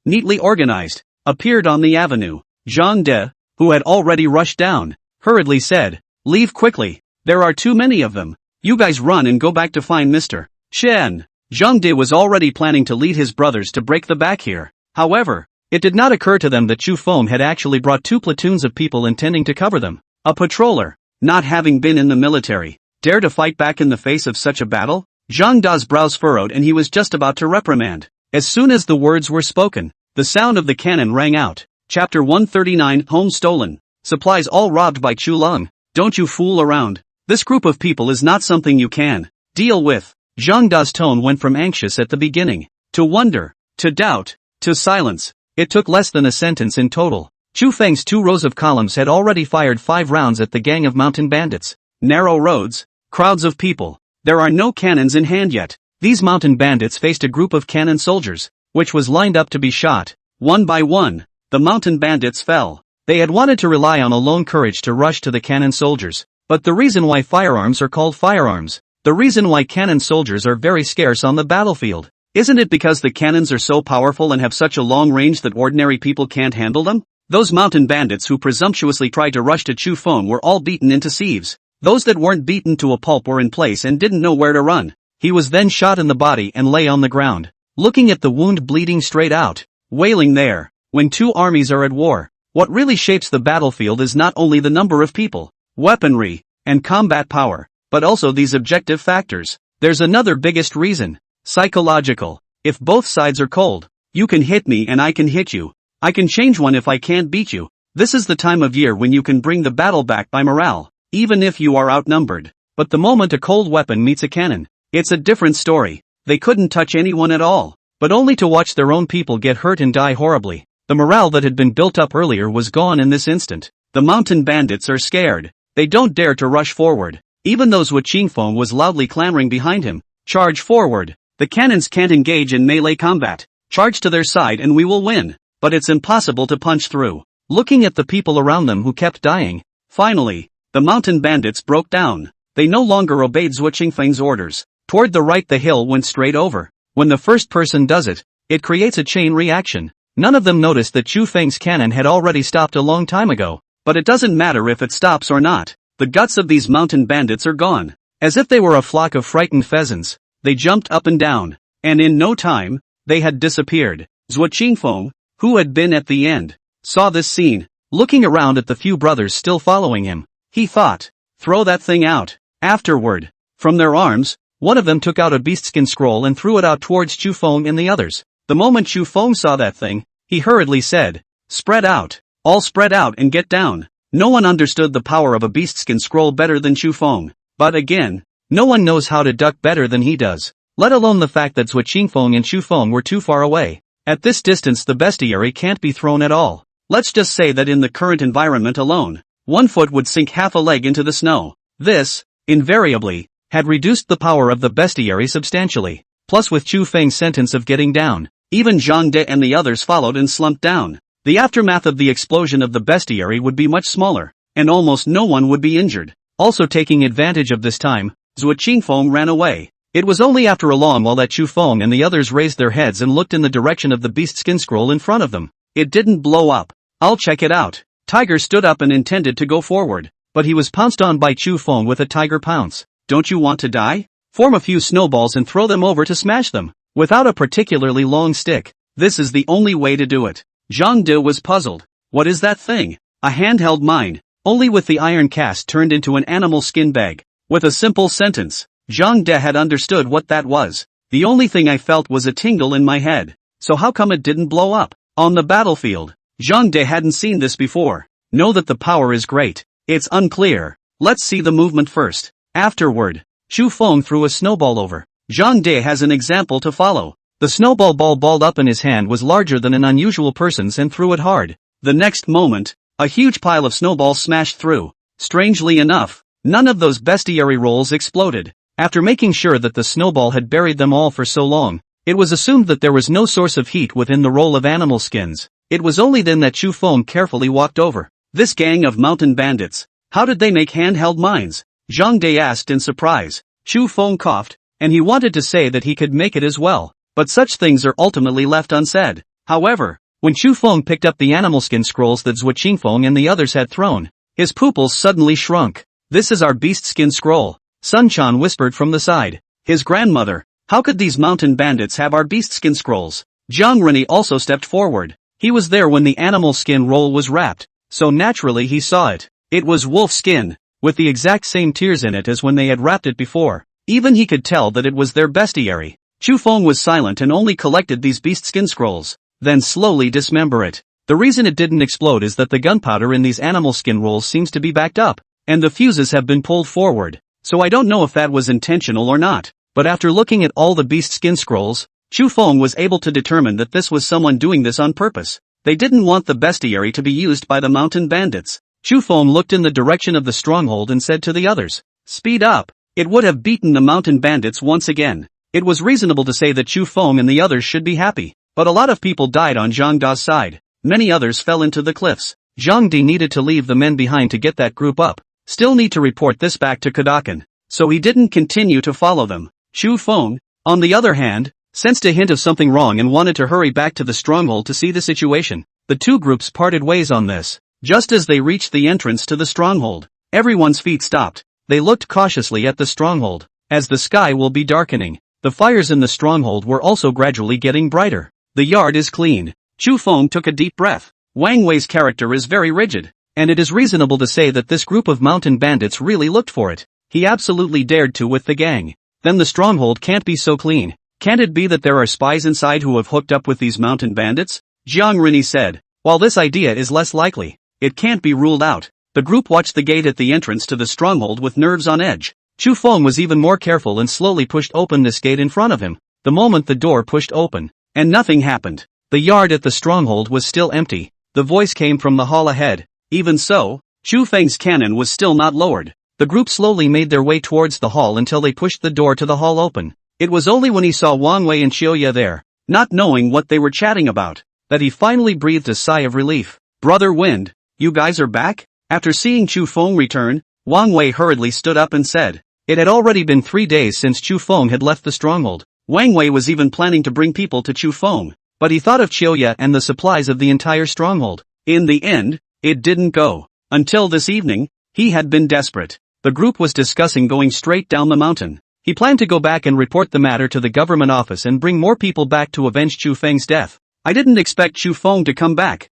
neatly organized, appeared on the avenue. Zhang De, who had already rushed down, hurriedly said, "Leave quickly. There are too many of them. You guys run and go back to find Mr. Shen." Zhang De was already planning to lead his brothers to break the back here. However, it did not occur to them that Chu Feng had actually brought 2 platoons of people intending to cover them. A patroller, not having been in the military, dare to fight back in the face of such a battle? Zhang Da's brows furrowed and he was just about to reprimand. As soon as the words were spoken, the sound of the cannon rang out. Chapter 139, Home Stolen. Supplies all robbed by Chu Lung. Don't you fool around. This group of people is not something you can deal with. Zhang Da's tone went from anxious at the beginning, to wonder, to doubt, to silence. It took less than a sentence in total. Chu Feng's 2 rows of columns had already fired 5 rounds at the gang of mountain bandits. Narrow roads, crowds of people. There are no cannons in hand yet. These mountain bandits faced a group of cannon soldiers, which was lined up to be shot. One by one, the mountain bandits fell. They had wanted to rely on alone courage to rush to the cannon soldiers. But the reason why firearms are called firearms, the reason why cannon soldiers are very scarce on the battlefield, isn't it because the cannons are so powerful and have such a long range that ordinary people can't handle them? Those mountain bandits who presumptuously tried to rush to Chu Feng were all beaten into sieves. Those that weren't beaten to a pulp were in place and didn't know where to run. He was then shot in the body and lay on the ground, looking at the wound bleeding straight out, wailing there. When 2 armies are at war, what really shapes the battlefield is not only the number of people, weaponry, and combat power, but also these objective factors. There's another biggest reason. Psychological. If both sides are cold, you can hit me and I can hit you. I can change one if I can't beat you. This is the time of year when you can bring the battle back by morale, even if you are outnumbered. But the moment a cold weapon meets a cannon, it's a different story. They couldn't touch anyone at all, but only to watch their own people get hurt and die horribly. The morale that had been built up earlier was gone in this instant. The mountain bandits are scared. They don't dare to rush forward. Even though Zhuo Qingfeng was loudly clamoring behind him, "Charge forward. The cannons can't engage in melee combat. Charge to their side and we will win." But it's impossible to punch through. Looking at the people around them who kept dying, finally, the mountain bandits broke down. They no longer obeyed Zhuo Qingfeng's orders. Toward the right the hill went straight over. When the first person does it, it creates a chain reaction. None of them noticed that Chu Feng's cannon had already stopped a long time ago. But it doesn't matter if it stops or not. The guts of these mountain bandits are gone. As if they were a flock of frightened pheasants, they jumped up and down, and in no time, they had disappeared. Zhuo Qingfeng, who had been at the end, saw this scene. Looking around at the few brothers still following him, he thought, "Throw that thing out." Afterward, from their arms, one of them took out a beastskin scroll and threw it out towards Chu Feng and the others. The moment Chu Feng saw that thing, he hurriedly said, "Spread out. All spread out and get down." No one understood the power of a beastskin scroll better than Chu Feng. But again, no one knows how to duck better than he does. Let alone the fact that Zhuo Qingfeng and Chu Feng were too far away. At this distance the bestiary can't be thrown at all. Let's just say that in the current environment alone, 1 foot would sink half a leg into the snow. This, invariably, had reduced the power of the bestiary substantially. Plus with Chu Feng's sentence of getting down, even Zhang De and the others followed and slumped down. The aftermath of the explosion of the bestiary would be much smaller, and almost no one would be injured. Also taking advantage of this time, Zhuo Qingfeng ran away. It was only after a long while that Chu Feng and the others raised their heads and looked in the direction of the beast skin scroll in front of them. It didn't blow up. "I'll check it out." Tiger stood up and intended to go forward, but he was pounced on by Chu Feng with a tiger pounce. "Don't you want to die? Form a few snowballs and throw them over to smash them, without a particularly long stick. This is the only way to do it." Zhang De was puzzled. What is that thing? A handheld mine, only with the iron cast turned into an animal skin bag. With a simple sentence, Zhang De had understood what that was. "The only thing I felt was a tingle in my head. So how come it didn't blow up?" On the battlefield, Zhang De hadn't seen this before. Know that the power is great. It's unclear. Let's see the movement first. Afterward, Chu Feng threw a snowball over. Zhang De has an example to follow. The snowball ball balled up in his hand was larger than an unusual person's and threw it hard. The next moment, a huge pile of snowballs smashed through. Strangely enough, none of those bestiary rolls exploded. After making sure that the snowball had buried them all for so long, it was assumed that there was no source of heat within the roll of animal skins. It was only then that Chu Feng carefully walked over. This gang of mountain bandits, how did they make handheld mines? Zhang Dai asked in surprise. Chu Feng coughed, and he wanted to say that he could make it as well, but such things are ultimately left unsaid. However, when Chu Feng picked up the animal skin scrolls that Zhuo Qingfeng and the others had thrown, his pupils suddenly shrunk. This is our beast skin scroll, Sun Quan whispered from the side. His grandmother. How could these mountain bandits have our beast skin scrolls? Jiang Rini also stepped forward. He was there when the animal skin roll was wrapped, so naturally he saw it. It was wolf skin, with the exact same tears in it as when they had wrapped it before. Even he could tell that it was their bestiary. Chu Feng was silent and only collected these beast skin scrolls, then slowly dismember it. The reason it didn't explode is that the gunpowder in these animal skin rolls seems to be backed up, and the fuses have been pulled forward, so I don't know if that was intentional or not. But after looking at all the beast skin scrolls, Chu Feng was able to determine that this was someone doing this on purpose. They didn't want the bestiary to be used by the mountain bandits. Chu Feng looked in the direction of the stronghold and said to the others, "Speed up." It would have beaten the mountain bandits once again. It was reasonable to say that Chu Feng and the others should be happy, but a lot of people died on Zhang Da's side. Many others fell into the cliffs. Zhang Di needed to leave the men behind to get that group up. Still need to report this back to Kodokan, so he didn't continue to follow them. Chu Feng, on the other hand, sensed a hint of something wrong and wanted to hurry back to the stronghold to see the situation. The two groups parted ways on this. Just as they reached the entrance to the stronghold, everyone's feet stopped. They looked cautiously at the stronghold. As the sky will be darkening, the fires in the stronghold were also gradually getting brighter. The yard is clean. Chu Feng took a deep breath. Wang Wei's character is very rigid, and it is reasonable to say that this group of mountain bandits really looked for it. He absolutely dared to with the gang. Then the stronghold can't be so clean. Can't it be that there are spies inside who have hooked up with these mountain bandits? Jiang Rini said. While this idea is less likely, it can't be ruled out. The group watched the gate at the entrance to the stronghold with nerves on edge. Chu Feng was even more careful and slowly pushed open this gate in front of him. The moment the door pushed open, and nothing happened. The yard at the stronghold was still empty. The voice came from the hall ahead. Even so, Chu Feng's cannon was still not lowered. The group slowly made their way towards the hall until they pushed the door to the hall open. It was only when he saw Wang Wei and Xiaoya there, not knowing what they were chatting about, that he finally breathed a sigh of relief. "Brother Wind, you guys are back?" After seeing Chu Feng return, Wang Wei hurriedly stood up and said. It had already been 3 days since Chu Feng had left the stronghold. Wang Wei was even planning to bring people to Chu Feng, but he thought of Xiaoya and the supplies of the entire stronghold. In the end, it didn't go. Until this evening, he had been desperate. The group was discussing going straight down the mountain. He planned to go back and report the matter to the government office and bring more people back to avenge Chu Feng's death. "I didn't expect Chu Feng to come back.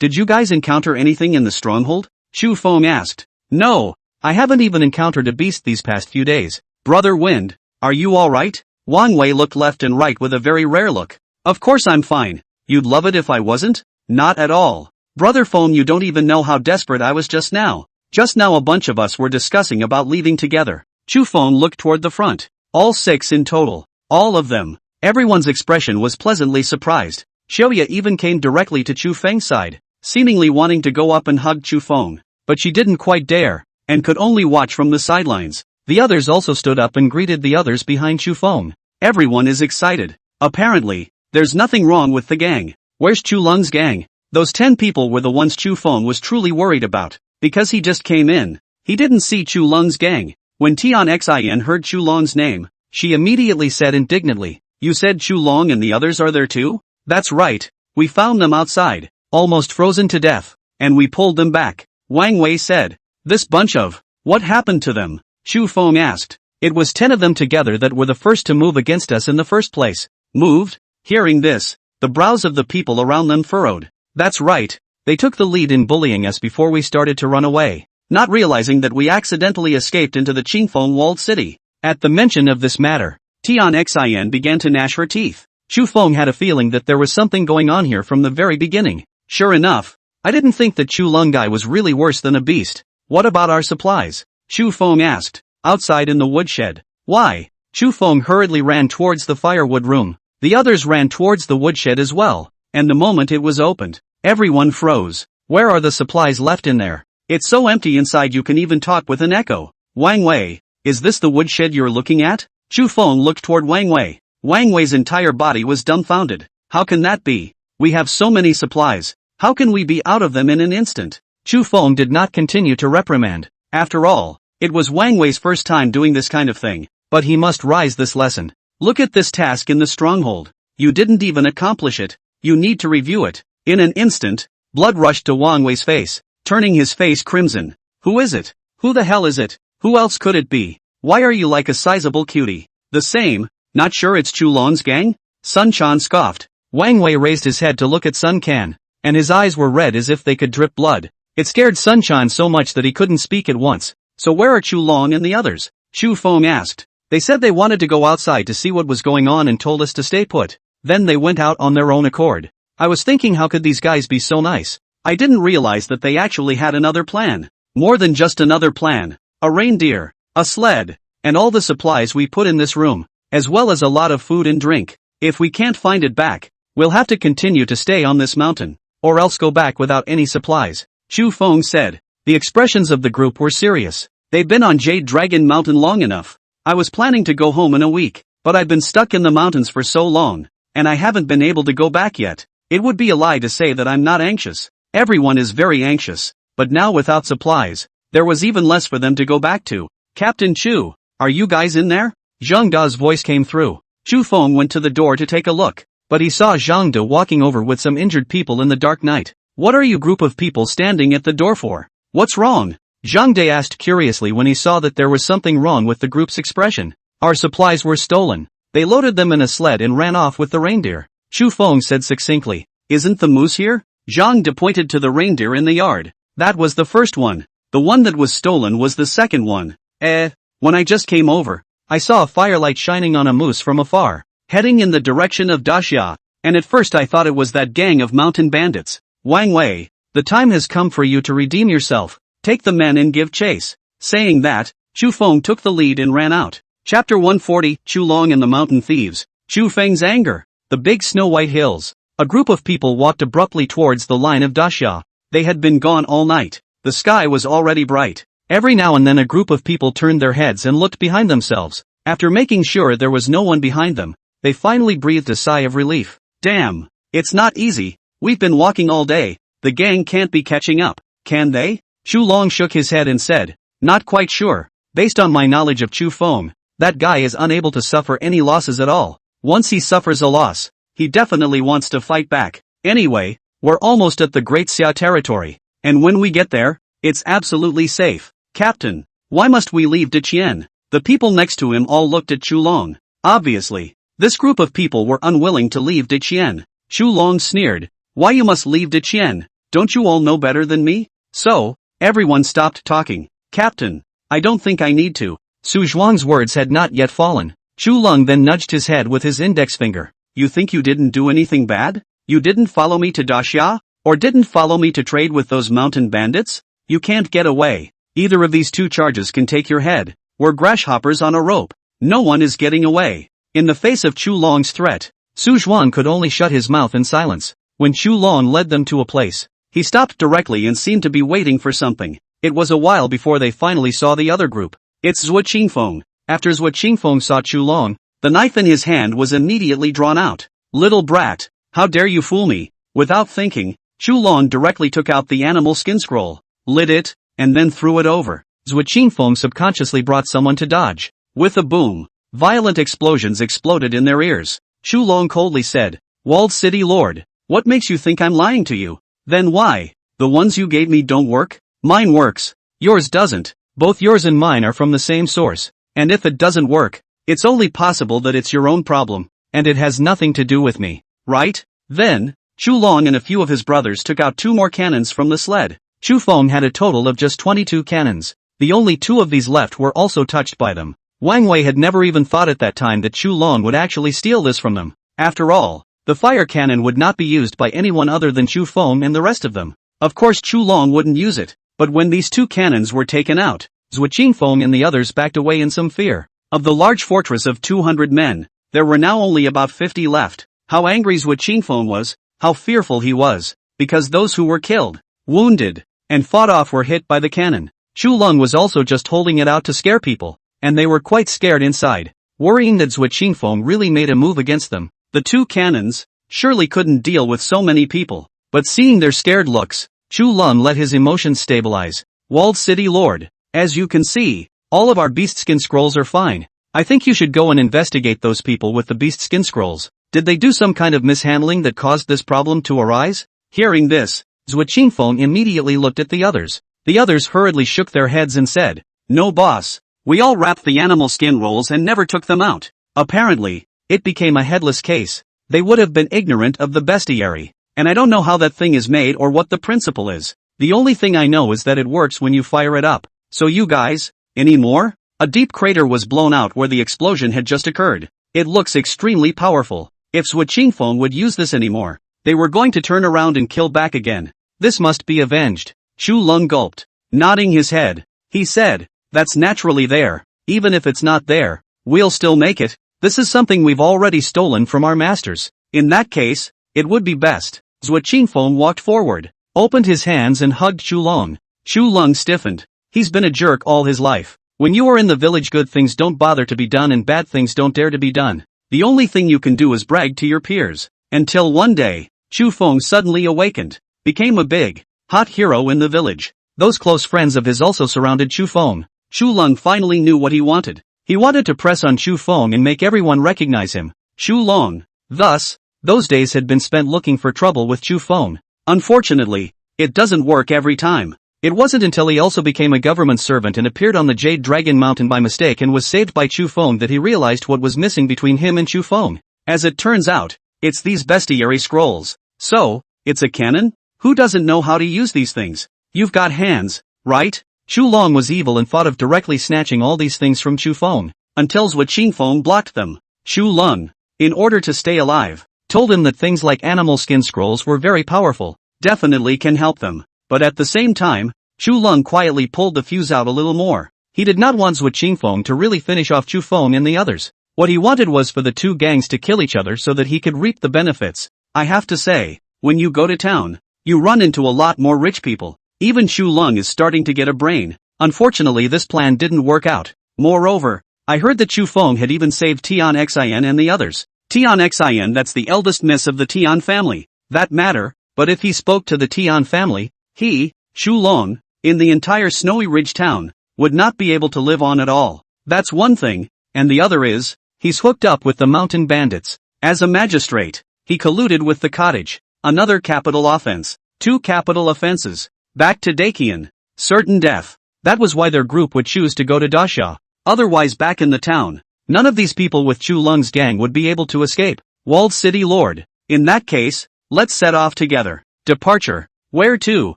Did you guys encounter anything in the stronghold?" Chu Feng asked. "No, I haven't even encountered a beast these past few days." "Brother Wind, are you alright?" Wang Wei looked left and right with a very rare look. "Of course I'm fine. You'd love it if I wasn't?" "Not at all. Brother Feng, you don't even know how desperate I was just now. Just now a bunch of us were discussing about leaving together." Chu Feng looked toward the front. All 6 in total. All of them. Everyone's expression was pleasantly surprised. Xiaoya even came directly to Chu Feng's side, seemingly wanting to go up and hug Chu Feng, but she didn't quite dare, and could only watch from the sidelines. The others also stood up and greeted the others behind Chu Feng. Everyone is excited. Apparently, there's nothing wrong with the gang. Where's Chu Lung's gang? Those 10 people were the ones Chu Feng was truly worried about. Because he just came in, he didn't see Chu Lung's gang. When Tian Xin heard Chu Long's name, she immediately said indignantly, "You said Chu Long and the others are there too?" "That's right, we found them outside, almost frozen to death, and we pulled them back," Wang Wei said. "This bunch of, what happened to them?" Chu Feng asked. "It was 10 of them together that were the first to move against us in the first place." "Moved?" Hearing this, the brows of the people around them furrowed. "That's right. They took the lead in bullying us before we started to run away, not realizing that we accidentally escaped into the Qingfeng walled city." At the mention of this matter, Tian Xin began to gnash her teeth. Chu Feng had a feeling that there was something going on here from the very beginning. "Sure enough, I didn't think that Chu Lung guy was really worse than a beast." "What about our supplies?" Chu Feng asked. "Outside in the woodshed." "Why?" Chu Feng hurriedly ran towards the firewood room. The others ran towards the woodshed as well, and the moment it was opened, everyone froze. "Where are the supplies left in there? It's so empty inside you can even talk with an echo." "Wang Wei, is this the woodshed you're looking at?" Chu Feng looked toward Wang Wei. Wang Wei's entire body was dumbfounded. "How can that be? We have so many supplies. How can we be out of them in an instant?" Chu Feng did not continue to reprimand. After all, It was Wang Wei's first time doing this kind of thing, but he must rise this lesson. Look at this task in the stronghold. You didn't even accomplish it. You need to review it. In an instant, blood rushed to Wang Wei's face, turning his face crimson. Who is it? Who the hell is it? Who else could it be? Why are you like a sizable cutie? The same. Not sure it's Chulong's gang? Sun Quan scoffed. Wang Wei raised his head to look at Sun Quan, and his eyes were red as if they could drip blood. It scared Sun Quan so much that he couldn't speak at once. So where are Chulong and the others? Chu Feng asked. They said they wanted to go outside to see what was going on and told us to stay put. Then they went out on their own accord. I was thinking, how could these guys be so nice? I didn't realize that they actually had another plan. More than just another plan. A reindeer, a sled, and all the supplies we put in this room, as well as a lot of food and drink. If we can't find it back, we'll have to continue to stay on this mountain, or else go back without any supplies, Chu Feng said. The expressions of the group were serious. They've been on Jade Dragon Mountain long enough. I was planning to go home in a week, but I've been stuck in the mountains for so long, and I haven't been able to go back yet. It would be a lie to say that I'm not anxious. Everyone is very anxious, but now without supplies, there was even less for them to go back to. Captain Chu, are you guys in there? Zhang Da's voice came through. Chu Feng went to the door to take a look, but he saw Zhang Da walking over with some injured people in the dark night. What are you group of people standing at the door for? What's wrong? Zhang Da asked curiously when he saw that there was something wrong with the group's expression. Our supplies were stolen. They loaded them in a sled and ran off with the reindeer, Chu Feng said succinctly. Isn't the moose here? Zhang Da pointed to the reindeer in the yard. That was the first one. The one that was stolen was the second one. When I just came over, I saw a firelight shining on a moose from afar, heading in the direction of Daxia, and at first I thought it was that gang of mountain bandits. Wang Wei, the time has come for you to redeem yourself. Take the men and give chase. Saying that, Chu Feng took the lead and ran out. Chapter 140, Chulong and the Mountain Thieves. Chu Feng's anger. The big snow-white hills. A group of people walked abruptly towards the line of Daxia. They had been gone all night. The sky was already bright. Every now and then a group of people turned their heads and looked behind themselves. After making sure there was no one behind them, they finally breathed a sigh of relief. Damn, it's not easy. We've been walking all day. The gang can't be catching up, can they? Chulong shook his head and said, not quite sure. Based on my knowledge of Chu Feng, that guy is unable to suffer any losses at all. Once he suffers a loss, he definitely wants to fight back. Anyway, we're almost at the Great Xia territory, and when we get there, it's absolutely safe. Captain, why must we leave Deqian? The people next to him all looked at Chulong. Obviously, this group of people were unwilling to leave Deqian. Chulong sneered. Why you must leave Deqian? Don't you all know better than me? So, everyone stopped talking. Captain, I don't think I need to. Su Zhuang's words had not yet fallen. Chulong then nudged his head with his index finger. You think you didn't do anything bad? You didn't follow me to Daxia? Or didn't follow me to trade with those mountain bandits? You can't get away. Either of these two charges can take your head. We're grasshoppers on a rope. No one is getting away. In the face of Chulong's threat, Su Zhuang could only shut his mouth in silence. When Chulong led them to a place, he stopped directly and seemed to be waiting for something. It was a while before they finally saw the other group. It's Zhuo Qingfeng. After Zhuo Qingfeng saw Chulong, the knife in his hand was immediately drawn out. Little brat, how dare you fool me? Without thinking, Chulong directly took out the animal skin scroll, lit it, and then threw it over. Zhuo Qingfeng subconsciously brought someone to dodge. With a boom, violent explosions exploded in their ears. Chulong coldly said, Walled City Lord, what makes you think I'm lying to you? Then why? The ones you gave me don't work? Mine works. Yours doesn't. Both yours and mine are from the same source. And if it doesn't work, it's only possible that it's your own problem, and it has nothing to do with me. Right? Then, Chulong and a few of his brothers took out 2 more cannons from the sled. Chu Feng had a total of just 22 cannons. The only 2 of these left were also touched by them. Wang Wei had never even thought at that time that Chulong would actually steal this from them. After all, the fire cannon would not be used by anyone other than Chu Feng and the rest of them. Of course Chulong wouldn't use it, but when these 2 cannons were taken out, Zhuo Qingfeng and the others backed away in some fear. Of the large fortress of 200 men, there were now only about 50 left. How angry Zhuo Qingfeng was, how fearful he was, because those who were killed, wounded, and fought off were hit by the cannon. Chulong was also just holding it out to scare people, and they were quite scared inside, worrying that Zhuo Qingfeng really made a move against them. The 2 cannons surely couldn't deal with so many people, but seeing their scared looks, Chulong let his emotions stabilize. Walled City Lord, As you can see, all of our beast skin scrolls are fine. I think you should go and investigate those people with the beast skin scrolls. Did they do some kind of mishandling that caused this problem to arise? Hearing this, Zhuo immediately looked at the others. The others hurriedly shook their heads and said, "No boss. We all wrapped the animal skin rolls and never took them out." Apparently, it became a headless case. They would have been ignorant of the bestiary. And I don't know how that thing is made or what the principle is. The only thing I know is that it works when you fire it up. So you guys, any more? A deep crater was blown out where the explosion had just occurred. It looks extremely powerful. If Zhuo would use this anymore, they were going to turn around and kill back again. This must be avenged. Chu Lung gulped. Nodding his head, he said, "That's naturally there. Even if it's not there, we'll still make it. This is something we've already stolen from our masters. In that case, it would be best." Zhuo walked forward, opened his hands and hugged Chu Lung. Chu Lung stiffened. He's been a jerk all his life. When you are in the village, good things don't bother to be done and bad things don't dare to be done. The only thing you can do is brag to your peers. Until one day, Chu Feng suddenly awakened, became a big, hot hero in the village. Those close friends of his also surrounded Chu Feng. Chu Lung finally knew what he wanted. He wanted to press on Chu Feng and make everyone recognize him. Chu Long. Thus, those days had been spent looking for trouble with Chu Feng. Unfortunately, it doesn't work every time. It wasn't until he also became a government servant and appeared on the Jade Dragon Mountain by mistake and was saved by Chu Feng that he realized what was missing between him and Chu Feng. As it turns out, it's these bestiary scrolls. So, it's a cannon? Who doesn't know how to use these things? You've got hands, right? Chu Long was evil and thought of directly snatching all these things from Chu Feng, until Zhuo blocked them. Chu Lung, in order to stay alive, told him that things like animal skin scrolls were very powerful, definitely can help them. But at the same time, Chu Lung quietly pulled the fuse out a little more. He did not want Zhuo to really finish off Chu Feng and the others. What he wanted was for the two gangs to kill each other so that he could reap the benefits. I have to say, when you go to town, you run into a lot more rich people. Even Chu Lung is starting to get a brain. Unfortunately, this plan didn't work out. Moreover, I heard that Chu Feng had even saved Tian Xin and the others. Tian Xin, that's the eldest miss of the Tian family. That matter, but if he spoke to the Tian family, he, Chu Long, in the entire Snowy Ridge town, would not be able to live on at all. That's one thing, and the other is, he's hooked up with the mountain bandits. As a magistrate, he colluded with the cottage. Another capital offense. 2 capital offenses. Back to Dakian. Certain death. That was why their group would choose to go to Dasha. Otherwise back in the town, none of these people with Chu Lung's gang would be able to escape. Walled City Lord. In that case, let's set off together. Departure. Where to?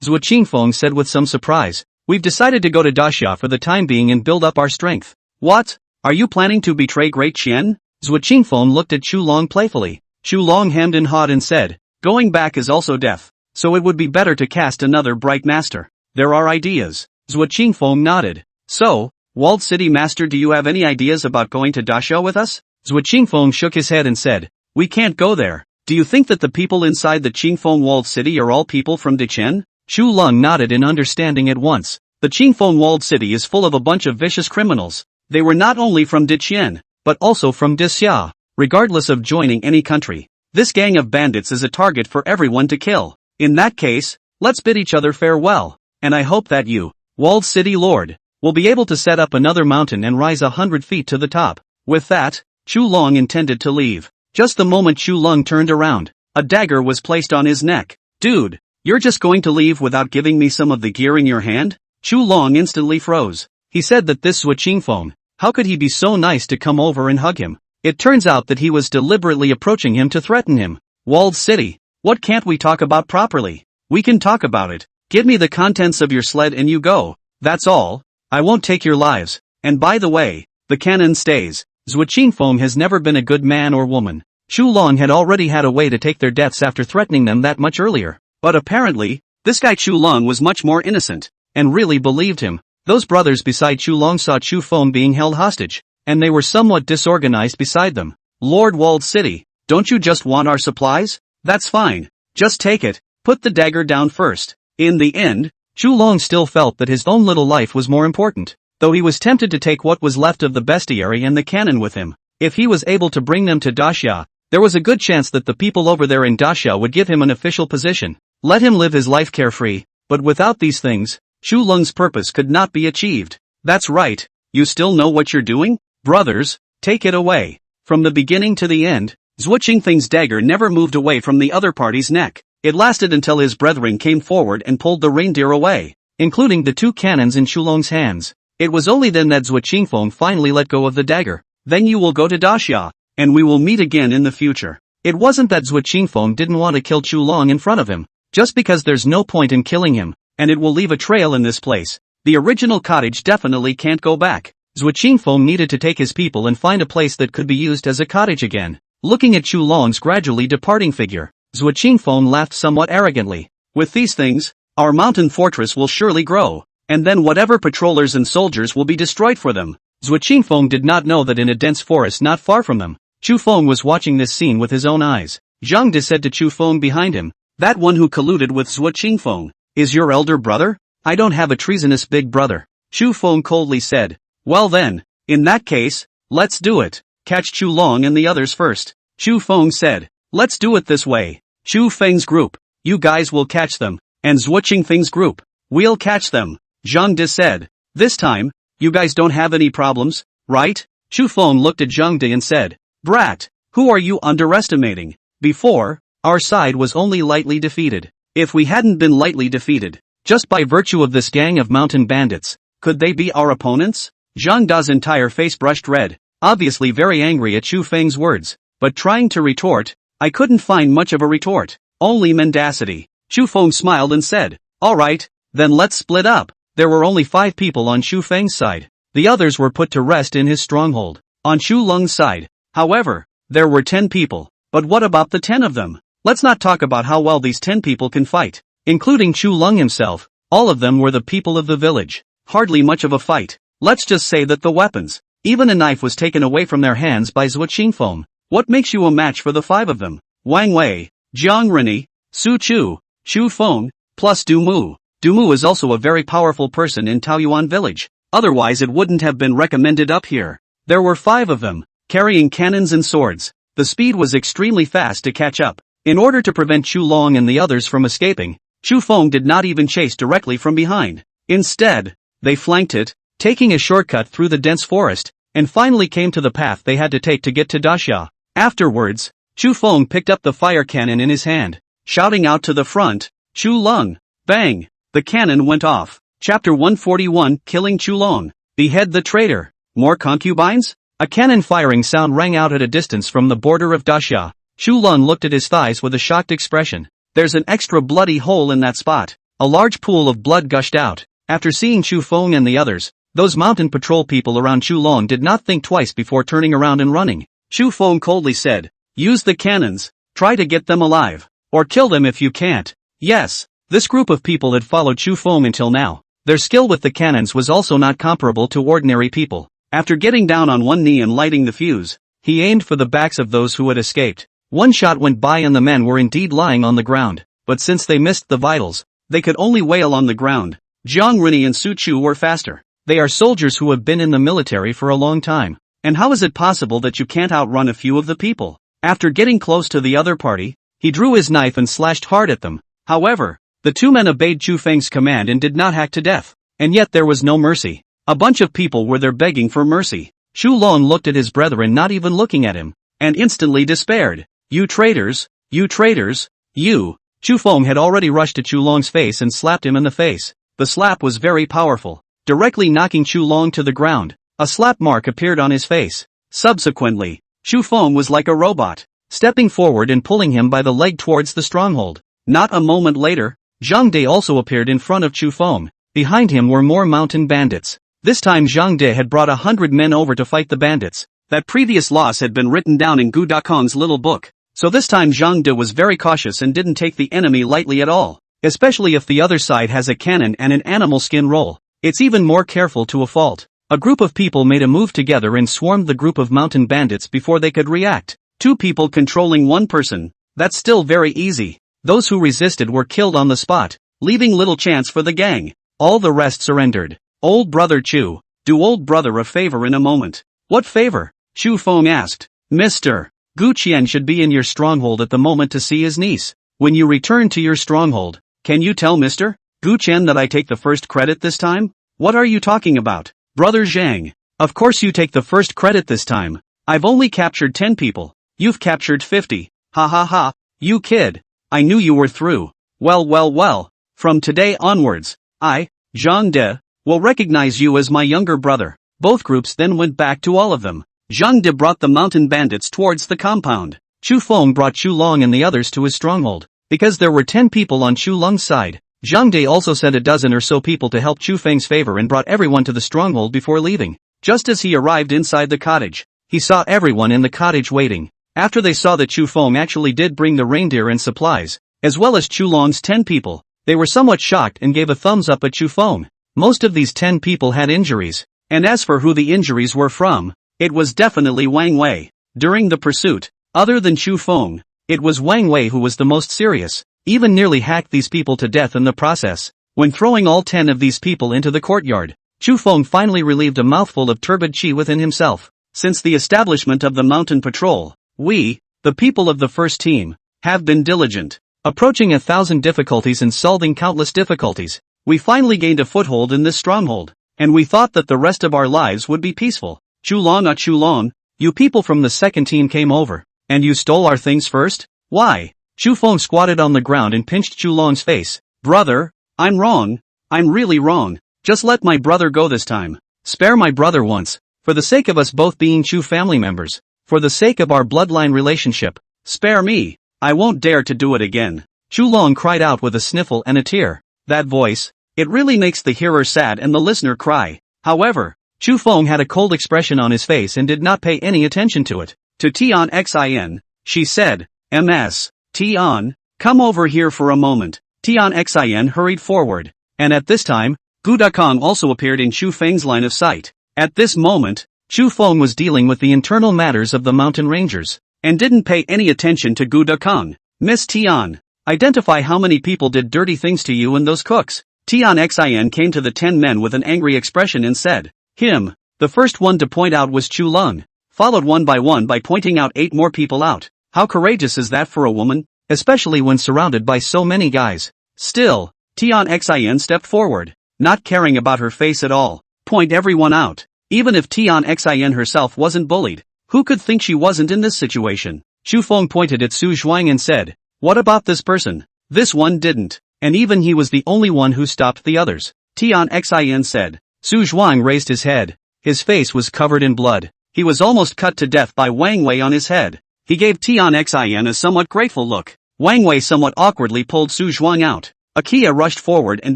Zhuo said with some surprise. We've decided to go to Dasha for the time being and build up our strength. What? Are you planning to betray Great Qian? Zhuo looked at Chu Long playfully. Chu Long hemmed and hawed and said, going back is also death. So it would be better to cast another bright master. There are ideas. Zhuo nodded. So, Walled City Master, do you have any ideas about going to Dasha with us? Zhuo shook his head and said, we can't go there. Do you think that the people inside the Qingfeng Walled City are all people from Dichen? Chu Lung nodded in understanding at once. The Qingfeng Walled City is full of a bunch of vicious criminals. They were not only from Dichen, but also from Disxia. Regardless of joining any country, this gang of bandits is a target for everyone to kill. In that case, let's bid each other farewell, and I hope that you, Walled City Lord, will be able to set up another mountain and rise 100 feet to the top. With that, Chu Long intended to leave. Just the moment Chu Lung turned around, a dagger was placed on his neck. Dude, you're just going to leave without giving me some of the gear in your hand? Chu Long instantly froze. He said that this Zhuo how could he be so nice to come over and hug him? It turns out that he was deliberately approaching him to threaten him. Walled City, what can't we talk about properly? We can talk about it. Give me the contents of your sled and you go. That's all. I won't take your lives. And by the way, the cannon stays. Zhuo has never been a good man or woman. Chu Long had already had a way to take their deaths after threatening them that much earlier. But apparently, this guy Chu Long was much more innocent, and really believed him. Those brothers beside Chu Long saw Chu Feng being held hostage, and they were somewhat disorganized beside them. Lord Walled City, don't you just want our supplies? That's fine. Just take it. Put the dagger down first. In the end, Chu Long still felt that his own little life was more important, though he was tempted to take what was left of the bestiary and the cannon with him. If he was able to bring them to Dasha, there was a good chance that the people over there in Dasha would give him an official position. Let him live his life carefree, but without these things, Chu Lung's purpose could not be achieved. That's right, you still know what you're doing? Brothers, take it away. From the beginning to the end, Zhuo Qingfeng's dagger never moved away from the other party's neck. It lasted until his brethren came forward and pulled the reindeer away, including the 2 cannons in Chu Lung's hands. It was only then that Zhuo Qingfeng finally let go of the dagger. Then you will go to Daxia, and we will meet again in the future. It wasn't that Zhuo Qingfeng didn't want to kill Chu Long in front of him, just because there's no point in killing him, and it will leave a trail in this place. The original cottage definitely can't go back. Zhuo Qingfeng needed to take his people and find a place that could be used as a cottage again. Looking at Chu Long's gradually departing figure, Zhuo Qingfeng laughed somewhat arrogantly. With these things, our mountain fortress will surely grow, and then whatever patrollers and soldiers will be destroyed for them. Zhuo Qingfeng did not know that in a dense forest not far from them, Chu Feng was watching this scene with his own eyes. Zhang De said to Chu Feng behind him, that one who colluded with Zhuo Qingfeng is your elder brother? I don't have a treasonous big brother. Chu Feng coldly said. Well then, in that case, let's do it. Catch Chu Long and the others first. Chu Feng said. Let's do it this way. Chu Feng's group, you guys will catch them, and Zhuo Qingfeng's group, we'll catch them. Zhang De said. This time, you guys don't have any problems, right? Chu Feng looked at Zhang De and said, Brat, who are you underestimating? Before, our side was only lightly defeated. If we hadn't been lightly defeated, just by virtue of this gang of mountain bandits, could they be our opponents? Zhang Da's entire face brushed red, obviously very angry at Chu Feng's words, but trying to retort, I couldn't find much of a retort, only mendacity. Chu Feng smiled and said, alright, then let's split up. There were only 5 people on Chu Feng's side. The others were put to rest in his stronghold. On Chu Lung's side, however, there were 10 people. But what about the 10 of them? Let's not talk about how well these 10 people can fight. Including Chu Lung himself, all of them were the people of the village. Hardly much of a fight. Let's just say that the weapons, even a knife was taken away from their hands by Zhuo Qingfeng. What makes you a match for the 5 of them? Wang Wei, Jiang Rini, Su Chu, Chu Feng, plus Du Mu. Du Mu is also a very powerful person in Taoyuan village. Otherwise it wouldn't have been recommended up here. There were 5 of them, carrying cannons and swords. The speed was extremely fast to catch up. In order to prevent Chu Long and the others from escaping, Chu Feng did not even chase directly from behind. Instead, they flanked it, taking a shortcut through the dense forest, and finally came to the path they had to take to get to Daxia. Afterwards, Chu Feng picked up the fire cannon in his hand, shouting out to the front, Chu Lung! Bang! The cannon went off. Chapter 141, Killing Chu Long. Behead the traitor. More concubines? A cannon firing sound rang out at a distance from the border of Daxia. Chu Lun looked at his thighs with a shocked expression. There's an extra bloody hole in that spot. A large pool of blood gushed out. After seeing Chu Feng and the others, those mountain patrol people around Chu Long did not think twice before turning around and running. Chu Feng coldly said, use the cannons, try to get them alive, or kill them if you can't. Yes, this group of people had followed Chu Feng until now. Their skill with the cannons was also not comparable to ordinary people. After getting down on one knee and lighting the fuse, he aimed for the backs of those who had escaped. One shot went by and the men were indeed lying on the ground, but since they missed the vitals, they could only wail on the ground. Jiang Rini and Su Chu were faster. They are soldiers who have been in the military for a long time. And how is it possible that you can't outrun a few of the people? After getting close to the other party, he drew his knife and slashed hard at them. However, the 2 men obeyed Chu Feng's command and did not hack to death. And yet there was no mercy. A bunch of people were there begging for mercy. Chu Long looked at his brethren not even looking at him, and instantly despaired. You traitors, you traitors, you! Chu Feng had already rushed to Chu Long's face and slapped him in the face. The slap was very powerful, directly knocking Chu Long to the ground. A slap mark appeared on his face. Subsequently, Chu Feng was like a robot, stepping forward and pulling him by the leg towards the stronghold. Not a moment later, Zhang De also appeared in front of Chu Feng. Behind him were more mountain bandits. This time Zhang De had brought 100 men over to fight the bandits. That previous loss had been written down in Gu Dakong's little book. So this time Zhang De was very cautious and didn't take the enemy lightly at all. Especially if the other side has a cannon and an animal skin roll. It's even more careful to a fault. A group of people made a move together and swarmed the group of mountain bandits before they could react. 2 people controlling 1 person. That's still very easy. Those who resisted were killed on the spot, leaving little chance for the gang. All the rest surrendered. Old brother Chu, do old brother a favor in a moment. What favor? Chu Feng asked. Mr. Gu Qian should be in your stronghold at the moment to see his niece. When you return to your stronghold, can you tell Mr. Gu Chen, that I take the first credit this time? What are you talking about? Brother Zhang. Of course you take the first credit this time. I've only captured 10 people. You've captured 50. Ha ha ha. You kid. I knew you were through. Well. From today onwards, I, Zhang De, will recognize you as my younger brother. Both groups then went back to all of them. Zhang De brought the mountain bandits towards the compound. Chu Feng brought Chu Long and the others to his stronghold. Because there were 10 people on Chu Long's side, Zhang De also sent a dozen or so people to help Chu Feng's favor and brought everyone to the stronghold before leaving. Just as he arrived inside the cottage, he saw everyone in the cottage waiting. After they saw that Chu Feng actually did bring the reindeer and supplies, as well as Chu Long's 10 people, they were somewhat shocked and gave a thumbs up at Chu Feng. Most of these 10 people had injuries, and as for who the injuries were from, it was definitely Wang Wei. During the pursuit, other than Chu Feng, it was Wang Wei who was the most serious, even nearly hacked these people to death in the process. When throwing all 10 of these people into the courtyard, Chu Feng finally relieved a mouthful of turbid qi within himself. Since the establishment of the mountain patrol, we, the people of the first team, have been diligent, approaching 1,000 difficulties and solving countless difficulties. We finally gained a foothold in this stronghold, and we thought that the rest of our lives would be peaceful. Chu Long, you people from the second team came over, and you stole our things first? Why? Chu Feng squatted on the ground and pinched Chu Long's face. Brother, I'm wrong. I'm really wrong. Just let my brother go this time. Spare my brother once. For the sake of us both being Chu family members. For the sake of our bloodline relationship. Spare me. I won't dare to do it again. Chu Long cried out with a sniffle and a tear. That voice, it really makes the hearer sad and the listener cry. However, Chu Feng had a cold expression on his face and did not pay any attention to it. To Tian Xin, she said, Ms. Tian, come over here for a moment. Tian Xin hurried forward, and at this time, Gu Dakong also appeared in Chu Feng's line of sight. At this moment, Chu Feng was dealing with the internal matters of the mountain rangers, and didn't pay any attention to Gu Dakong. Miss Tian, identify how many people did dirty things to you and those cooks. Tian Xin came to the 10 men with an angry expression and said, him. The first one to point out was Chu Lung, followed one by pointing out 8 more people out. How courageous is that for a woman, especially when surrounded by so many guys. Still, Tian Xin stepped forward, not caring about her face at all. Point everyone out. Even if Tian Xin herself wasn't bullied, who could think she wasn't in this situation? Chu Feng pointed at Su Zhuang and said, what about this person? This one didn't, and even he was the only one who stopped the others. Tian Xin said. Su Zhuang raised his head. His face was covered in blood. He was almost cut to death by Wang Wei on his head. He gave Tian Xin a somewhat grateful look. Wang Wei somewhat awkwardly pulled Su Zhuang out. Akia rushed forward and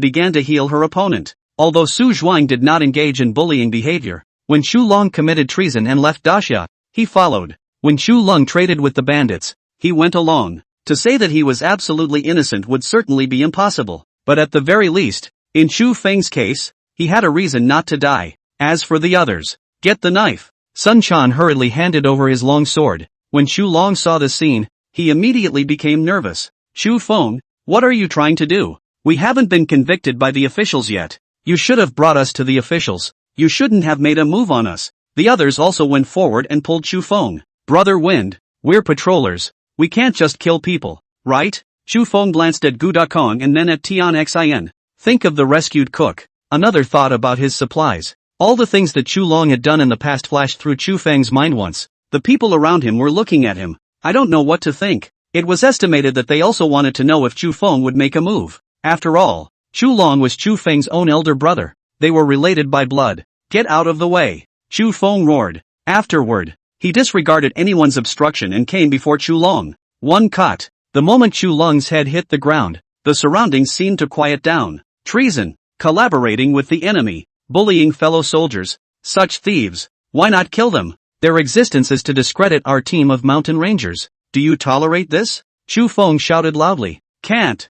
began to heal her opponent. Although Su Zhuang did not engage in bullying behavior, when Chu Long committed treason and left Daxia, he followed. When Chu Long traded with the bandits, he went alone. To say that he was absolutely innocent would certainly be impossible, but at the very least, in Chu Feng's case, he had a reason not to die. As for the others, get the knife. Sun Quan hurriedly handed over his long sword. When Chu Long saw the scene, he immediately became nervous. Chu Feng, what are you trying to do? We haven't been convicted by the officials yet. You should have brought us to the officials. You shouldn't have made a move on us. The others also went forward and pulled Chu Feng. Brother Wind, we're patrollers. We can't just kill people, right? Chu Feng glanced at Gu Dakong and then at Tian Xin. Think of the rescued cook. Another thought about his supplies. All the things that Chu Long had done in the past flashed through Chu Feng's mind once. The people around him were looking at him. I don't know what to think. It was estimated that they also wanted to know if Chu Feng would make a move. After all, Chu Long was Chu Feng's own elder brother. They were related by blood. Get out of the way. Chu Feng roared. Afterward, he disregarded anyone's obstruction and came before Chu Long. One cut. The moment Chu Long's head hit the ground, the surroundings seemed to quiet down. Treason. Collaborating with the enemy. Bullying fellow soldiers. Such thieves. Why not kill them? Their existence is to discredit our team of mountain rangers. Do you tolerate this? Chu Feng shouted loudly. Can't.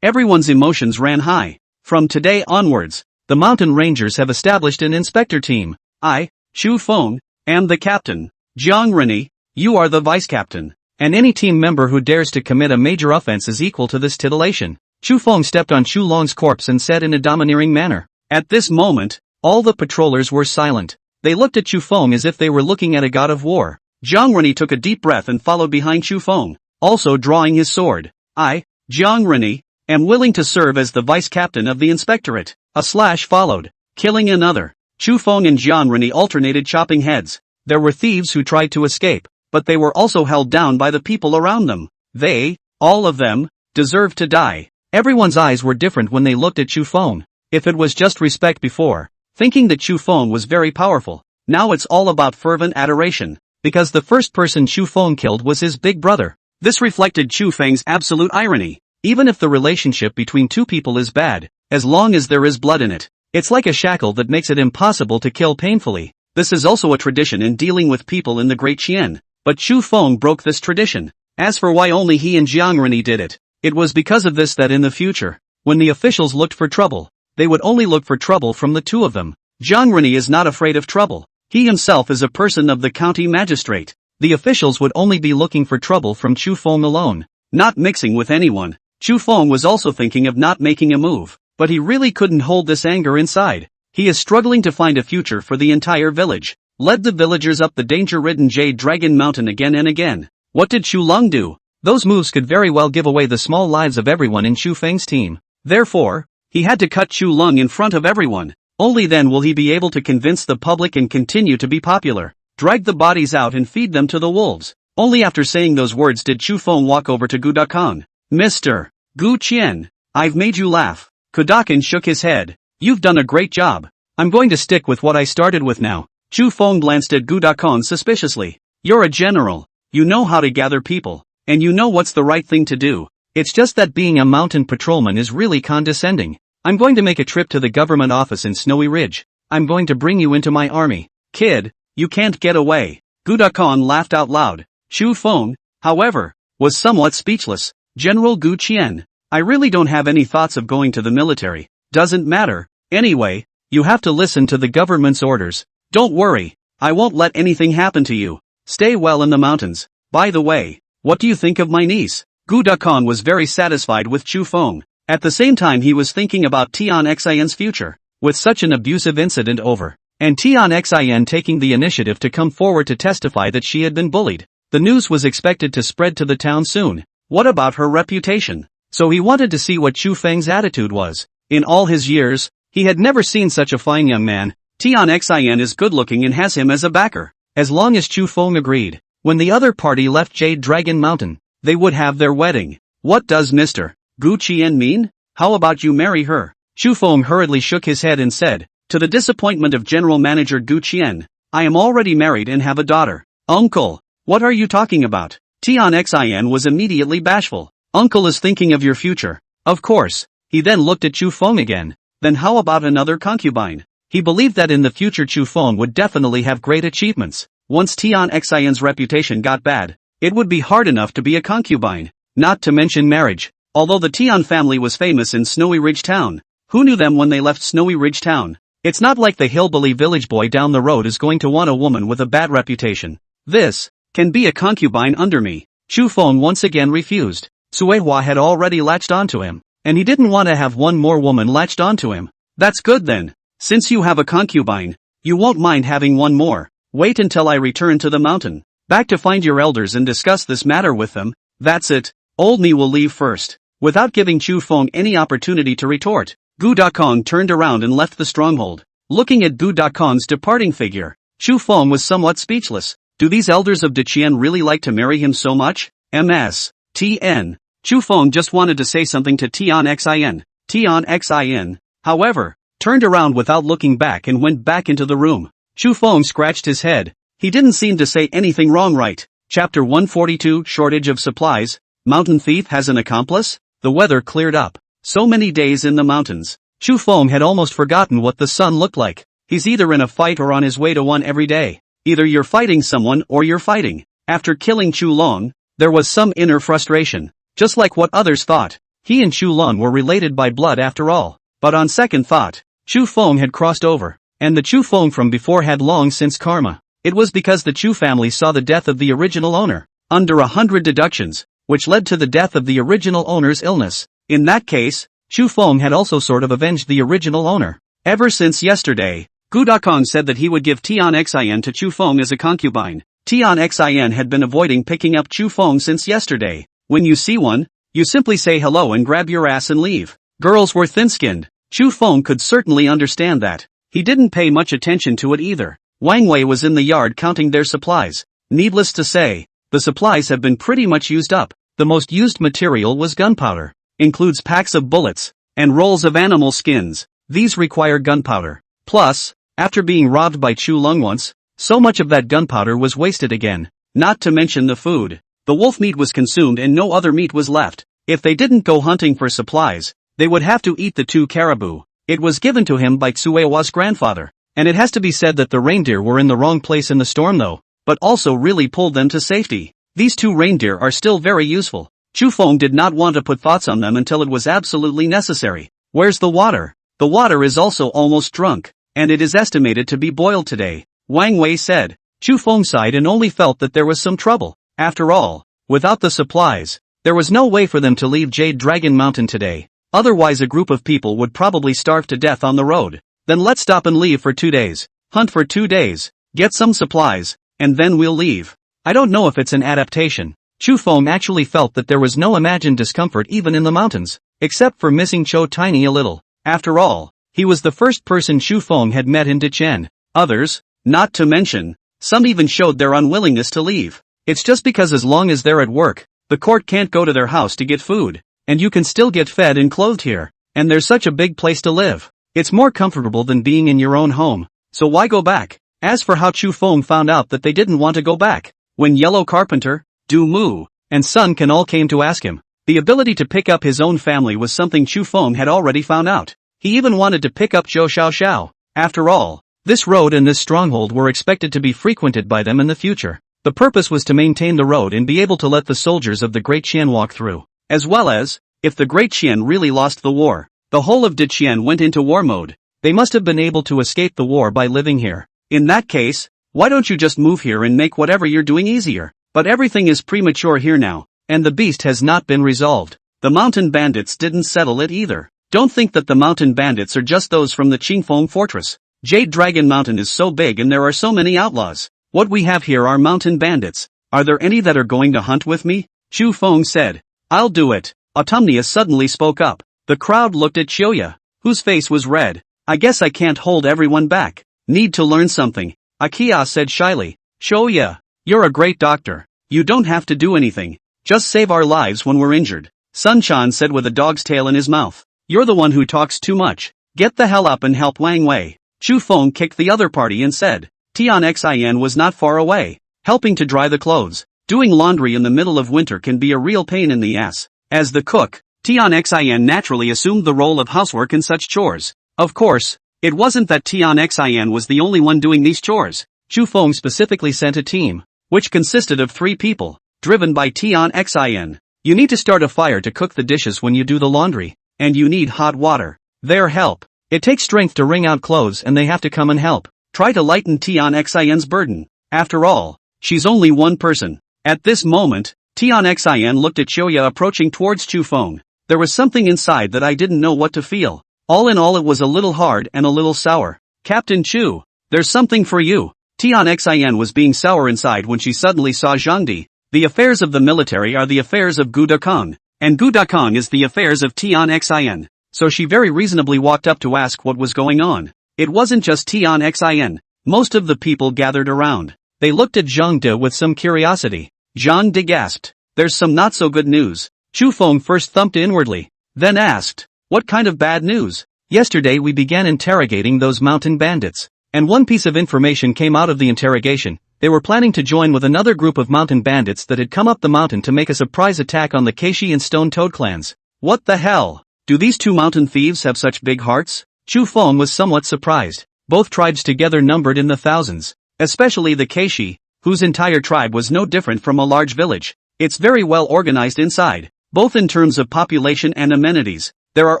Everyone's emotions ran high. From today onwards, the mountain rangers have established an inspector team. I, Chu Feng, am the captain. Jiang Rini, you are the vice captain. And any team member who dares to commit a major offense is equal to this titillation. Chu Feng stepped on Chu Long's corpse and said in a domineering manner. At this moment, all the patrollers were silent. They looked at Chu Feng as if they were looking at a god of war. Jiang Rini took a deep breath and followed behind Chu Feng, also drawing his sword. I, Jiang Rini, am willing to serve as the vice captain of the inspectorate. A slash followed, killing another. Chu Feng and Jiang Renyi alternated chopping heads. There were thieves who tried to escape, but they were also held down by the people around them. They, all of them, deserved to die. Everyone's eyes were different when they looked at Chu Feng. If it was just respect before, thinking that Chu Feng was very powerful, now it's all about fervent adoration. Because the first person Chu Feng killed was his big brother. This reflected Chu Feng's absolute irony. Even if the relationship between two people is bad, as long as there is blood in it, it's like a shackle that makes it impossible to kill painfully. This is also a tradition in dealing with people in the Great Qian. But Chu Feng broke this tradition. As for why only he and Jiang Renyi did it, it was because of this that in the future, when the officials looked for trouble, they would only look for trouble from the two of them. Jiang Renyi is not afraid of trouble. He himself is a person of the county magistrate. The officials would only be looking for trouble from Chu Feng alone, not mixing with anyone. Chu Feng was also thinking of not making a move, but he really couldn't hold this anger inside. He is struggling to find a future for the entire village. Led the villagers up the danger-ridden Jade Dragon Mountain again and again. What did Chu Lung do? Those moves could very well give away the small lives of everyone in Chu Feng's team. Therefore, he had to cut Chu Lung in front of everyone. Only then will he be able to convince the public and continue to be popular. Drag the bodies out and feed them to the wolves. Only after saying those words did Chu Feng walk over to Gu Dakong. Mr. Gu Qian, I've made you laugh. Kudakan shook his head. You've done a great job. I'm going to stick with what I started with now. Chu Feng glanced at Gu Dakong suspiciously. You're a general. You know how to gather people. And you know what's the right thing to do. It's just that being a mountain patrolman is really condescending. I'm going to make a trip to the government office in Snowy Ridge. I'm going to bring you into my army. Kid, you can't get away. Gu Dakong laughed out loud. Chu Feng, however, was somewhat speechless. General Gu Qian, I really don't have any thoughts of going to the military. Doesn't matter. Anyway, you have to listen to the government's orders. Don't worry. I won't let anything happen to you. Stay well in the mountains. By the way, what do you think of my niece? Gu Dakong was very satisfied with Chu Feng. At the same time he was thinking about Tian Xian's future. With such an abusive incident over, and Tian Xian taking the initiative to come forward to testify that she had been bullied, the news was expected to spread to the town soon. What about her reputation? So he wanted to see what Chu Feng's attitude was. In all his years, he had never seen such a fine young man. Tian Xian is good-looking and has him as a backer. As long as Chu Feng agreed, when the other party left Jade Dragon Mountain, they would have their wedding. What does Mr. Gu Qian mean? How about you marry her? Chu Feng hurriedly shook his head and said, to the disappointment of General Manager Gu Qian, I am already married and have a daughter. Uncle, what are you talking about? Tian Xian was immediately bashful. Uncle is thinking of your future. Of course. He then looked at Chu Feng again. Then how about another concubine? He believed that in the future Chu Feng would definitely have great achievements. Once Tian Xian's reputation got bad, it would be hard enough to be a concubine, not to mention marriage. Although the Tian family was famous in Snowy Ridge Town, who knew them when they left Snowy Ridge Town? It's not like the hillbilly village boy down the road is going to want a woman with a bad reputation. This can be a concubine under me. Chu Feng once again refused. Suehua had already latched onto him, and he didn't want to have one more woman latched onto him. That's good then. Since you have a concubine, you won't mind having one more. Wait until I return to the mountain, back to find your elders and discuss this matter with them. That's it. Old me will leave first. Without giving Chu Feng any opportunity to retort, Gu Dakong turned around and left the stronghold. Looking at Gu Dakong's departing figure, Chu Feng was somewhat speechless. Do these elders of Deqian really like to marry him so much? Tn. Chu Feng just wanted to say something to Tian Xian. Tian Xian, however, turned around without looking back and went back into the room. Chu Feng scratched his head. He didn't seem to say anything wrong, right? Chapter 142 Shortage of Supplies. Mountain Thief has an accomplice? The weather cleared up. So many days in the mountains. Chu Feng had almost forgotten what the sun looked like. He's either in a fight or on his way to one every day. Either you're fighting someone or you're fighting. After killing Chu Long, there was some inner frustration. Just like what others thought, he and Chu Lun were related by blood after all. But on second thought, Chu Feng had crossed over, and the Chu Feng from before had long since karma. It was because the Chu family saw the death of the original owner, under 100 deductions, which led to the death of the original owner's illness. In that case, Chu Feng had also sort of avenged the original owner. Ever since yesterday, Gu Dakong said that he would give Tian Xian to Chu Feng as a concubine. Tian Xian had been avoiding picking up Chu Feng since yesterday. When you see one, You simply say hello and grab your ass and leave. Girls were thin-skinned. Chu Feng could certainly understand that. He didn't pay much attention to it either. Wang Wei was in the yard counting their supplies. Needless to say, the supplies have been pretty much used up. The most used material was gunpowder. Includes packs of bullets and rolls of animal skins. These require gunpowder. Plus, after being robbed by Chu Lung once, so much of that gunpowder was wasted again. Not to mention the food. The wolf meat was consumed and no other meat was left. If they didn't go hunting for supplies, they would have to eat the 2 caribou. It was given to him by Tsuewa's grandfather. And it has to be said that the reindeer were in the wrong place in the storm though, but also really pulled them to safety. These 2 reindeer are still very useful. Chu Feng did not want to put thoughts on them until it was absolutely necessary. Where's the water? The water is also almost drunk, and it is estimated to be boiled today, Wang Wei said. Chu Feng sighed and only felt that there was some trouble. After all, without the supplies, there was no way for them to leave Jade Dragon Mountain today. Otherwise a group of people would probably starve to death on the road. Then let's stop and leave for 2 days. Hunt for 2 days, get some supplies, and then we'll leave. I don't know if it's an adaptation. Chu Feng actually felt that there was no imagined discomfort even in the mountains, except for missing Cho Tiny a little. After all, he was the first person Chu Feng had met in Dichen. Others, not to mention, some even showed their unwillingness to leave. It's just because as long as they're at work, the court can't go to their house to get food, and you can still get fed and clothed here, and there's such a big place to live. It's more comfortable than being in your own home, so why go back? As for how Chu Feng found out that they didn't want to go back, when Yellow Carpenter, Du Mu, and Sun Can all came to ask him, the ability to pick up his own family was something Chu Feng had already found out. He even wanted to pick up Zhou Xiao Xiao. After all, this road and this stronghold were expected to be frequented by them in the future. The purpose was to maintain the road and be able to let the soldiers of the Great Qian walk through. As well as, if the Great Qian really lost the war, the whole of Diqian went into war mode, they must have been able to escape the war by living here. In that case, why don't you just move here and make whatever you're doing easier? But everything is premature here now, and the beast has not been resolved. The mountain bandits didn't settle it either. Don't think that the mountain bandits are just those from the Qingfeng fortress. Jade Dragon Mountain is so big and there are so many outlaws. What we have here are mountain bandits. Are there any that are going to hunt with me? Chu Feng said. I'll do it. Autumnia suddenly spoke up. The crowd looked at Xiuya, whose face was red. I guess I can't hold everyone back. Need to learn something, Akia said shyly. Xiuya, you're a great doctor. You don't have to do anything. Just save our lives when we're injured. Sun Chan said with a dog's tail in his mouth. You're the one who talks too much. Get the hell up and help Wang Wei. Chu Feng kicked the other party and said. Tian Xin was not far away, helping to dry the clothes. Doing laundry in the middle of winter can be a real pain in the ass. As the cook, Tian Xin naturally assumed the role of housework and such chores. Of course, it wasn't that Tian Xin was the only one doing these chores. Chu Feng specifically sent a team, which consisted of 3 people, driven by Tian Xin. You need to start a fire to cook the dishes when you do the laundry, and you need hot water. Their help. It takes strength to wring out clothes and they have to come and help. Try to lighten Tian Xin's burden. After all, she's only one person. At this moment, Tian Xin looked at Xiuya approaching towards Chu Feng. There was something inside that I didn't know what to feel. All in all it was a little hard and a little sour. Captain Chu, there's something for you. Tian Xin was being sour inside when she suddenly saw Zhang Di. The affairs of the military are the affairs of Gu Dakong, and Gu Dakong is the affairs of Tian Xin. So she very reasonably walked up to ask what was going on. It wasn't just Tian Xin. Most of the people gathered around. They looked at Zhang De with some curiosity. Zhang De gasped. There's some not so good news. Chu Feng first thumped inwardly, then asked, what kind of bad news? Yesterday we began interrogating those mountain bandits, and one piece of information came out of the interrogation. They were planning to join with another group of mountain bandits that had come up the mountain to make a surprise attack on the Keishi and Stone Toad clans. What the hell? Do these 2 mountain thieves have such big hearts? Chu Feng was somewhat surprised. Both tribes together numbered in the thousands, especially the Keishi, whose entire tribe was no different from a large village. It's very well organized inside, both in terms of population and amenities. There are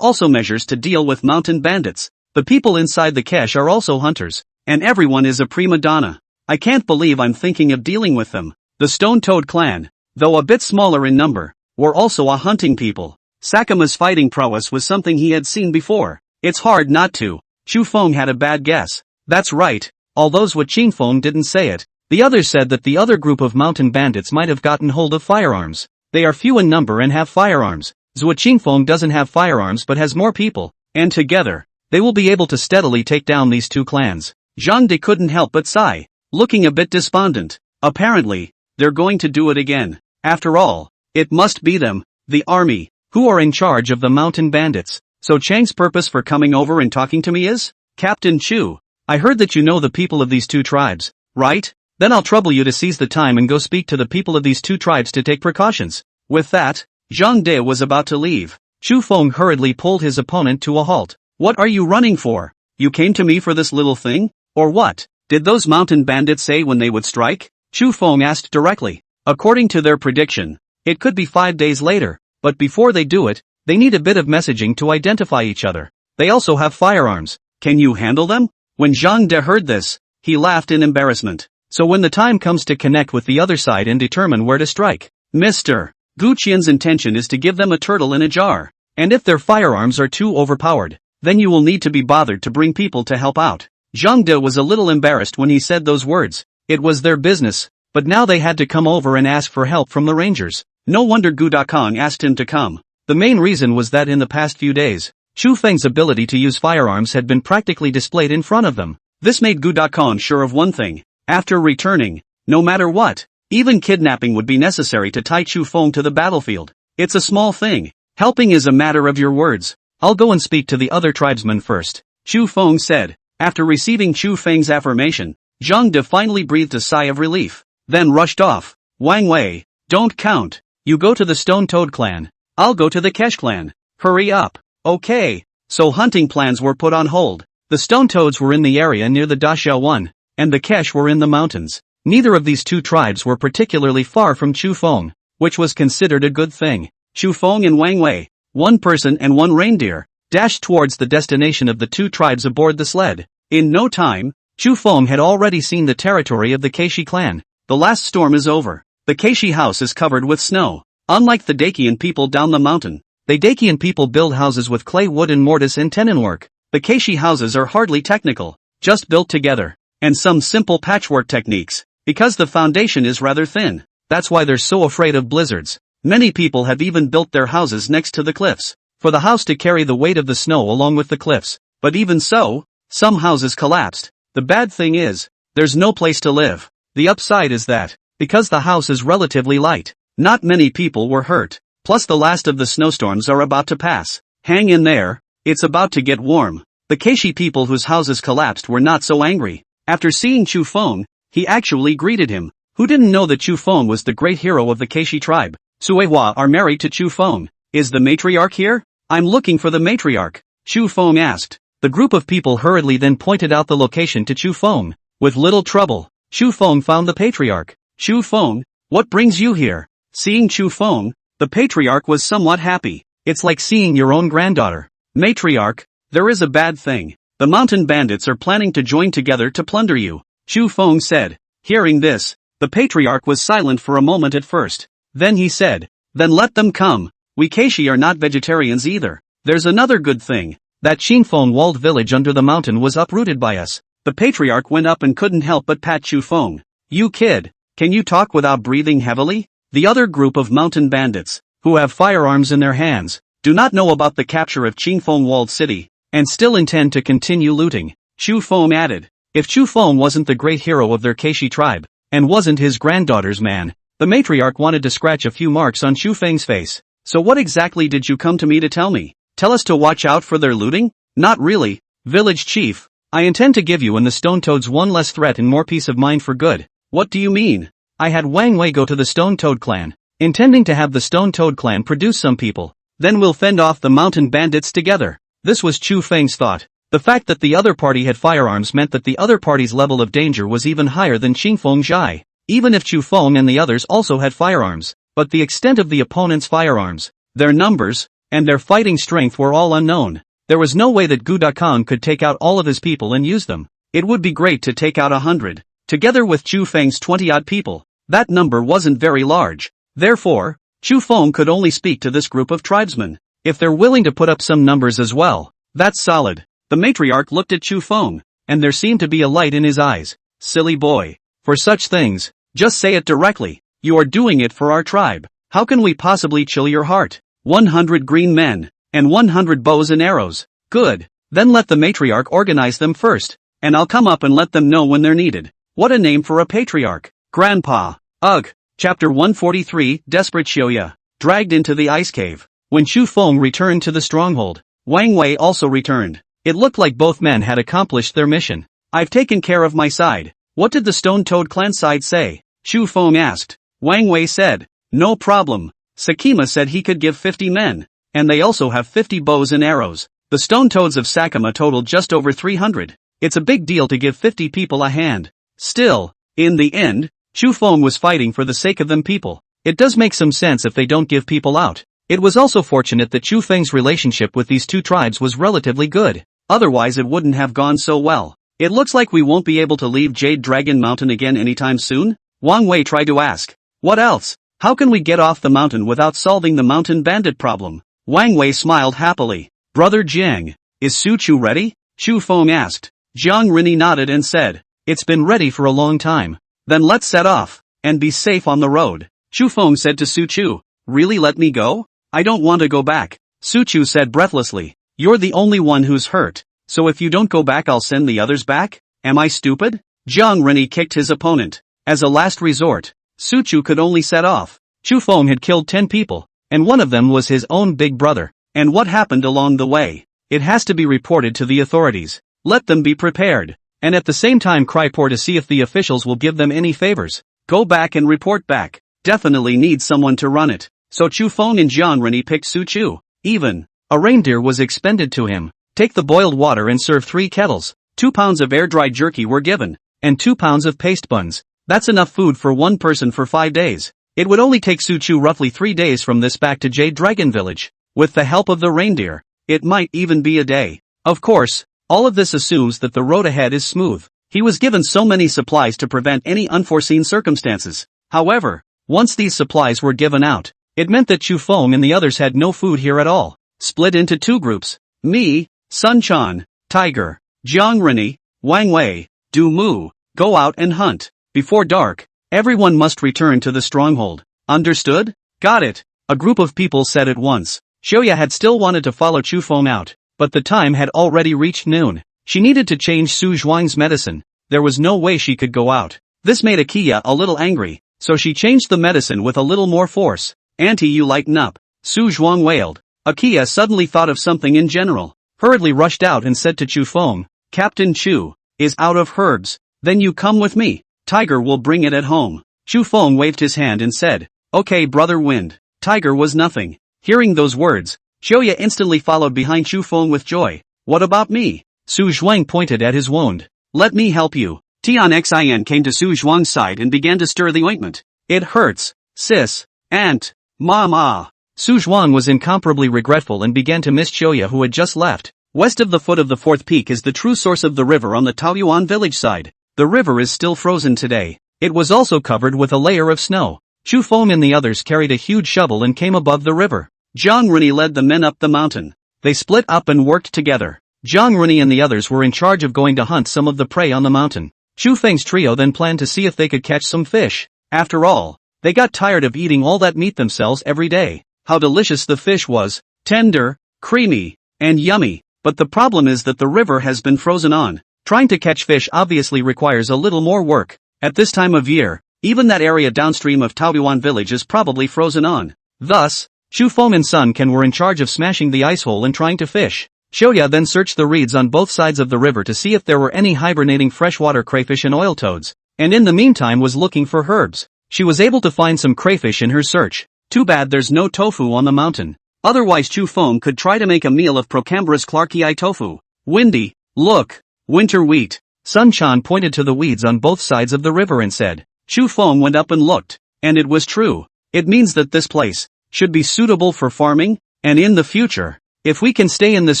also measures to deal with mountain bandits. The people inside the cache are also hunters, and everyone is a prima donna. I can't believe I'm thinking of dealing with them. The Stone Toad clan, though a bit smaller in number, were also a hunting people. Sakama's fighting prowess was something he had seen before. It's hard not to. Chu Feng had a bad guess. That's right, although what Qingfeng didn't say it. The others said that the other group of mountain bandits might have gotten hold of firearms. They are few in number and have firearms. Zhou Qingfeng doesn't have firearms but has more people, and together, they will be able to steadily take down these two clans. Zhang De couldn't help but sigh, looking a bit despondent. Apparently, they're going to do it again. After all, it must be them, the army, who are in charge of the mountain bandits. So Chang's purpose for coming over and talking to me is? Captain Chu, I heard that you know the people of these two tribes, right? Then I'll trouble you to seize the time and go speak to the people of these two tribes to take precautions. With that, Zhang De was about to leave. Chu Feng hurriedly pulled his opponent to a halt. What are you running for? You came to me for this little thing? Or what? Did those mountain bandits say when they would strike? Chu Feng asked directly. According to their prediction, it could be 5 days later, but before they do it, they need a bit of messaging to identify each other. They also have firearms. Can you handle them? When Zhang De heard this, he laughed in embarrassment. So when the time comes to connect with the other side and determine where to strike, Mr. Gu Qian's intention is to give them a turtle in a jar. And if their firearms are too overpowered, then you will need to be bothered to bring people to help out. Zhang De was a little embarrassed when he said those words. It was their business, but now they had to come over and ask for help from the rangers. No wonder Gu Dakong asked him to come. The main reason was that in the past few days, Chu Feng's ability to use firearms had been practically displayed in front of them. This made Gu Dakong sure of one thing. After returning, no matter what, even kidnapping would be necessary to tie Chu Feng to the battlefield. It's a small thing. Helping is a matter of your words. I'll go and speak to the other tribesmen first, Chu Feng said. After receiving Chu Feng's affirmation, Zhang De finally breathed a sigh of relief, then rushed off. Wang Wei, don't count. You go to the Stone Toad clan. I'll go to the Kesh clan. Hurry up. Okay. So hunting plans were put on hold. The Stone Toads were in the area near the Daxiao One, and the Kesh were in the mountains. Neither of these two tribes were particularly far from Chu Feng, which was considered a good thing. Chu Feng and Wang Wei, one person and one reindeer, dashed towards the destination of the two tribes aboard the sled. In no time, Chu Feng had already seen the territory of the Keishi clan. The last storm is over. The Keishi house is covered with snow. Unlike the Dakian people down the mountain, the Dakian people build houses with clay, wood and mortise and tenon work. The Keishi houses are hardly technical, just built together, and some simple patchwork techniques, because the foundation is rather thin. That's why they're so afraid of blizzards. Many people have even built their houses next to the cliffs, for the house to carry the weight of the snow along with the cliffs. But even so, some houses collapsed. The bad thing is, there's no place to live. The upside is that, because the house is relatively light, not many people were hurt. Plus the last of the snowstorms are about to pass. Hang in there, it's about to get warm. The Keishi people whose houses collapsed were not so angry. After seeing Chu Feng, he actually greeted him. Who didn't know that Chu Feng was the great hero of the Keishi tribe? Suehua are married to Chu Feng. Is the matriarch here? I'm looking for the matriarch, Chu Feng asked. The group of people hurriedly then pointed out the location to Chu Feng. With little trouble, Chu Feng found the patriarch. Chu Feng, what brings you here? Seeing Chu Feng, the patriarch was somewhat happy. It's like seeing your own granddaughter. Matriarch, there is a bad thing. The mountain bandits are planning to join together to plunder you, Chu Feng said. Hearing this, the patriarch was silent for a moment at first. Then he said, then let them come. We Keishi are not vegetarians either. There's another good thing. That Qingfeng walled village under the mountain was uprooted by us. The patriarch went up and couldn't help but pat Chu Feng. You kid, can you talk without breathing heavily? The other group of mountain bandits, who have firearms in their hands, do not know about the capture of Qingfeng walled city, and still intend to continue looting. Chu Feng added, if Chu Feng wasn't the great hero of their Keishi tribe, and wasn't his granddaughter's man, the matriarch wanted to scratch a few marks on Chu Feng's face. So what exactly did you come to me to tell me? Tell us to watch out for their looting? Not really, village chief. I intend to give you and the Stone Toads one less threat and more peace of mind for good. What do you mean? I had Wang Wei go to the Stone Toad clan, intending to have the Stone Toad clan produce some people. Then we'll fend off the mountain bandits together. This was Chu Feng's thought. The fact that the other party had firearms meant that the other party's level of danger was even higher than Qingfeng Zhai. Even if Chu Feng and the others also had firearms, but the extent of the opponent's firearms, their numbers, and their fighting strength were all unknown. There was no way that Gu Dakong could take out all of his people and use them. It would be great to take out 100. Together with Chu Feng's 20-odd people, that number wasn't very large. Therefore, Chu Feng could only speak to this group of tribesmen. If they're willing to put up some numbers as well, that's solid. The matriarch looked at Chu Feng, and there seemed to be a light in his eyes. Silly boy. For such things, just say it directly. You are doing it for our tribe. How can we possibly chill your heart? 100 green men. And 100 bows and arrows. Good. Then let the matriarch organize them first. And I'll come up and let them know when they're needed. What a name for a patriarch. Grandpa. Ugh. Chapter 143, Desperate Shoya. Dragged into the ice cave. When Chu Feng returned to the stronghold, Wang Wei also returned. It looked like both men had accomplished their mission. I've taken care of my side. What did the Stone-Toed clan side say? Chu Feng asked. Wang Wei said, no problem. Sakima said he could give 50 men. And they also have 50 bows and arrows. The Stone-Toads of Sakima totaled just over 300. It's a big deal to give 50 people a hand. Still, in the end, Chu Feng was fighting for the sake of them people. It does make some sense if they don't give people out. It was also fortunate that Chu Feng's relationship with these two tribes was relatively good. Otherwise it wouldn't have gone so well. It looks like we won't be able to leave Jade Dragon Mountain again anytime soon? Wang Wei tried to ask. What else? How can we get off the mountain without solving the mountain bandit problem? Wang Wei smiled happily. Brother Jiang, is Su Chu ready? Chu Feng asked. Jiang Rini nodded and said, it's been ready for a long time. Then let's set off, and be safe on the road. Chu Feng said to Su Chu, really let me go? I don't want to go back. Su Chu said breathlessly, you're the only one who's hurt, so if you don't go back I'll send the others back? Am I stupid? Jiang Rini kicked his opponent. As a last resort, Su Chu could only set off. Chu Feng had killed 10 people, and one of them was his own big brother. And what happened along the way? It has to be reported to the authorities. Let them be prepared. And at the same time cry poor to see if the officials will give them any favors. Go back and report back. Definitely need someone to run it. So Chu Feng and Jiang Rini picked Su Chu. Even a reindeer was expended to him. Take the boiled water and serve 3 kettles. 2 pounds of air-dried jerky were given. And 2 pounds of paste buns. That's enough food for one person for 5 days. It would only take Su Chu roughly 3 days from this back to Jade Dragon Village. With the help of the reindeer, it might even be a day. Of course, all of this assumes that the road ahead is smooth. He was given so many supplies to prevent any unforeseen circumstances. However, once these supplies were given out, it meant that Chu Feng and the others had no food here at all. Split into 2 groups. Me, Sun Quan, Tiger, Jiang Rini, Wang Wei, Du Mu, go out and hunt. Before dark, everyone must return to the stronghold. Understood? Got it. A group of people said at once. Shoya had still wanted to follow Chu Feng out, but the time had already reached noon. She needed to change Su Zhuang's medicine. There was no way she could go out. This made Akia a little angry, so she changed the medicine with a little more force. Auntie, you lighten up. Su Zhuang wailed. Akia suddenly thought of something in general, hurriedly rushed out and said to Chu Feng, Captain Chu is out of herbs. Then you come with me. Tiger will bring it at home. Chu Feng waved his hand and said, okay brother Wind. Tiger was nothing. Hearing those words, Shoya instantly followed behind Chu Feng with joy. What about me? Su Zhuang pointed at his wound. Let me help you. Tian Xin came to Su Zhuang's side and began to stir the ointment. It hurts, sis, aunt, mama. Su Zhuang was incomparably regretful and began to miss Shoya who had just left. West of the foot of the 4th peak is the true source of the river on the Taoyuan village side. The river is still frozen today. It was also covered with a layer of snow. Chu Feng and the others carried a huge shovel and came above the river. Jiang Rini led the men up the mountain. They split up and worked together. Jiang Rini and the others were in charge of going to hunt some of the prey on the mountain. Chu Feng's trio then planned to see if they could catch some fish. After all, they got tired of eating all that meat themselves every day. How delicious the fish was. Tender, creamy, and yummy. But the problem is that the river has been frozen on. Trying to catch fish obviously requires a little more work. At this time of year, even that area downstream of Taoyuan village is probably frozen on. Thus, Chu Feng and Sun Can were in charge of smashing the ice hole and trying to fish. Shoya then searched the reeds on both sides of the river to see if there were any hibernating freshwater crayfish and oil toads, and in the meantime was looking for herbs. She was able to find some crayfish in her search. Too bad there's no tofu on the mountain. Otherwise Chu Feng could try to make a meal of Procambrus clarkii tofu. Windy, look, winter wheat. Sun Chan pointed to the weeds on both sides of the river and said. Chu Feng went up and looked, and it was true. It means that this place should be suitable for farming, and in the future, if we can stay in this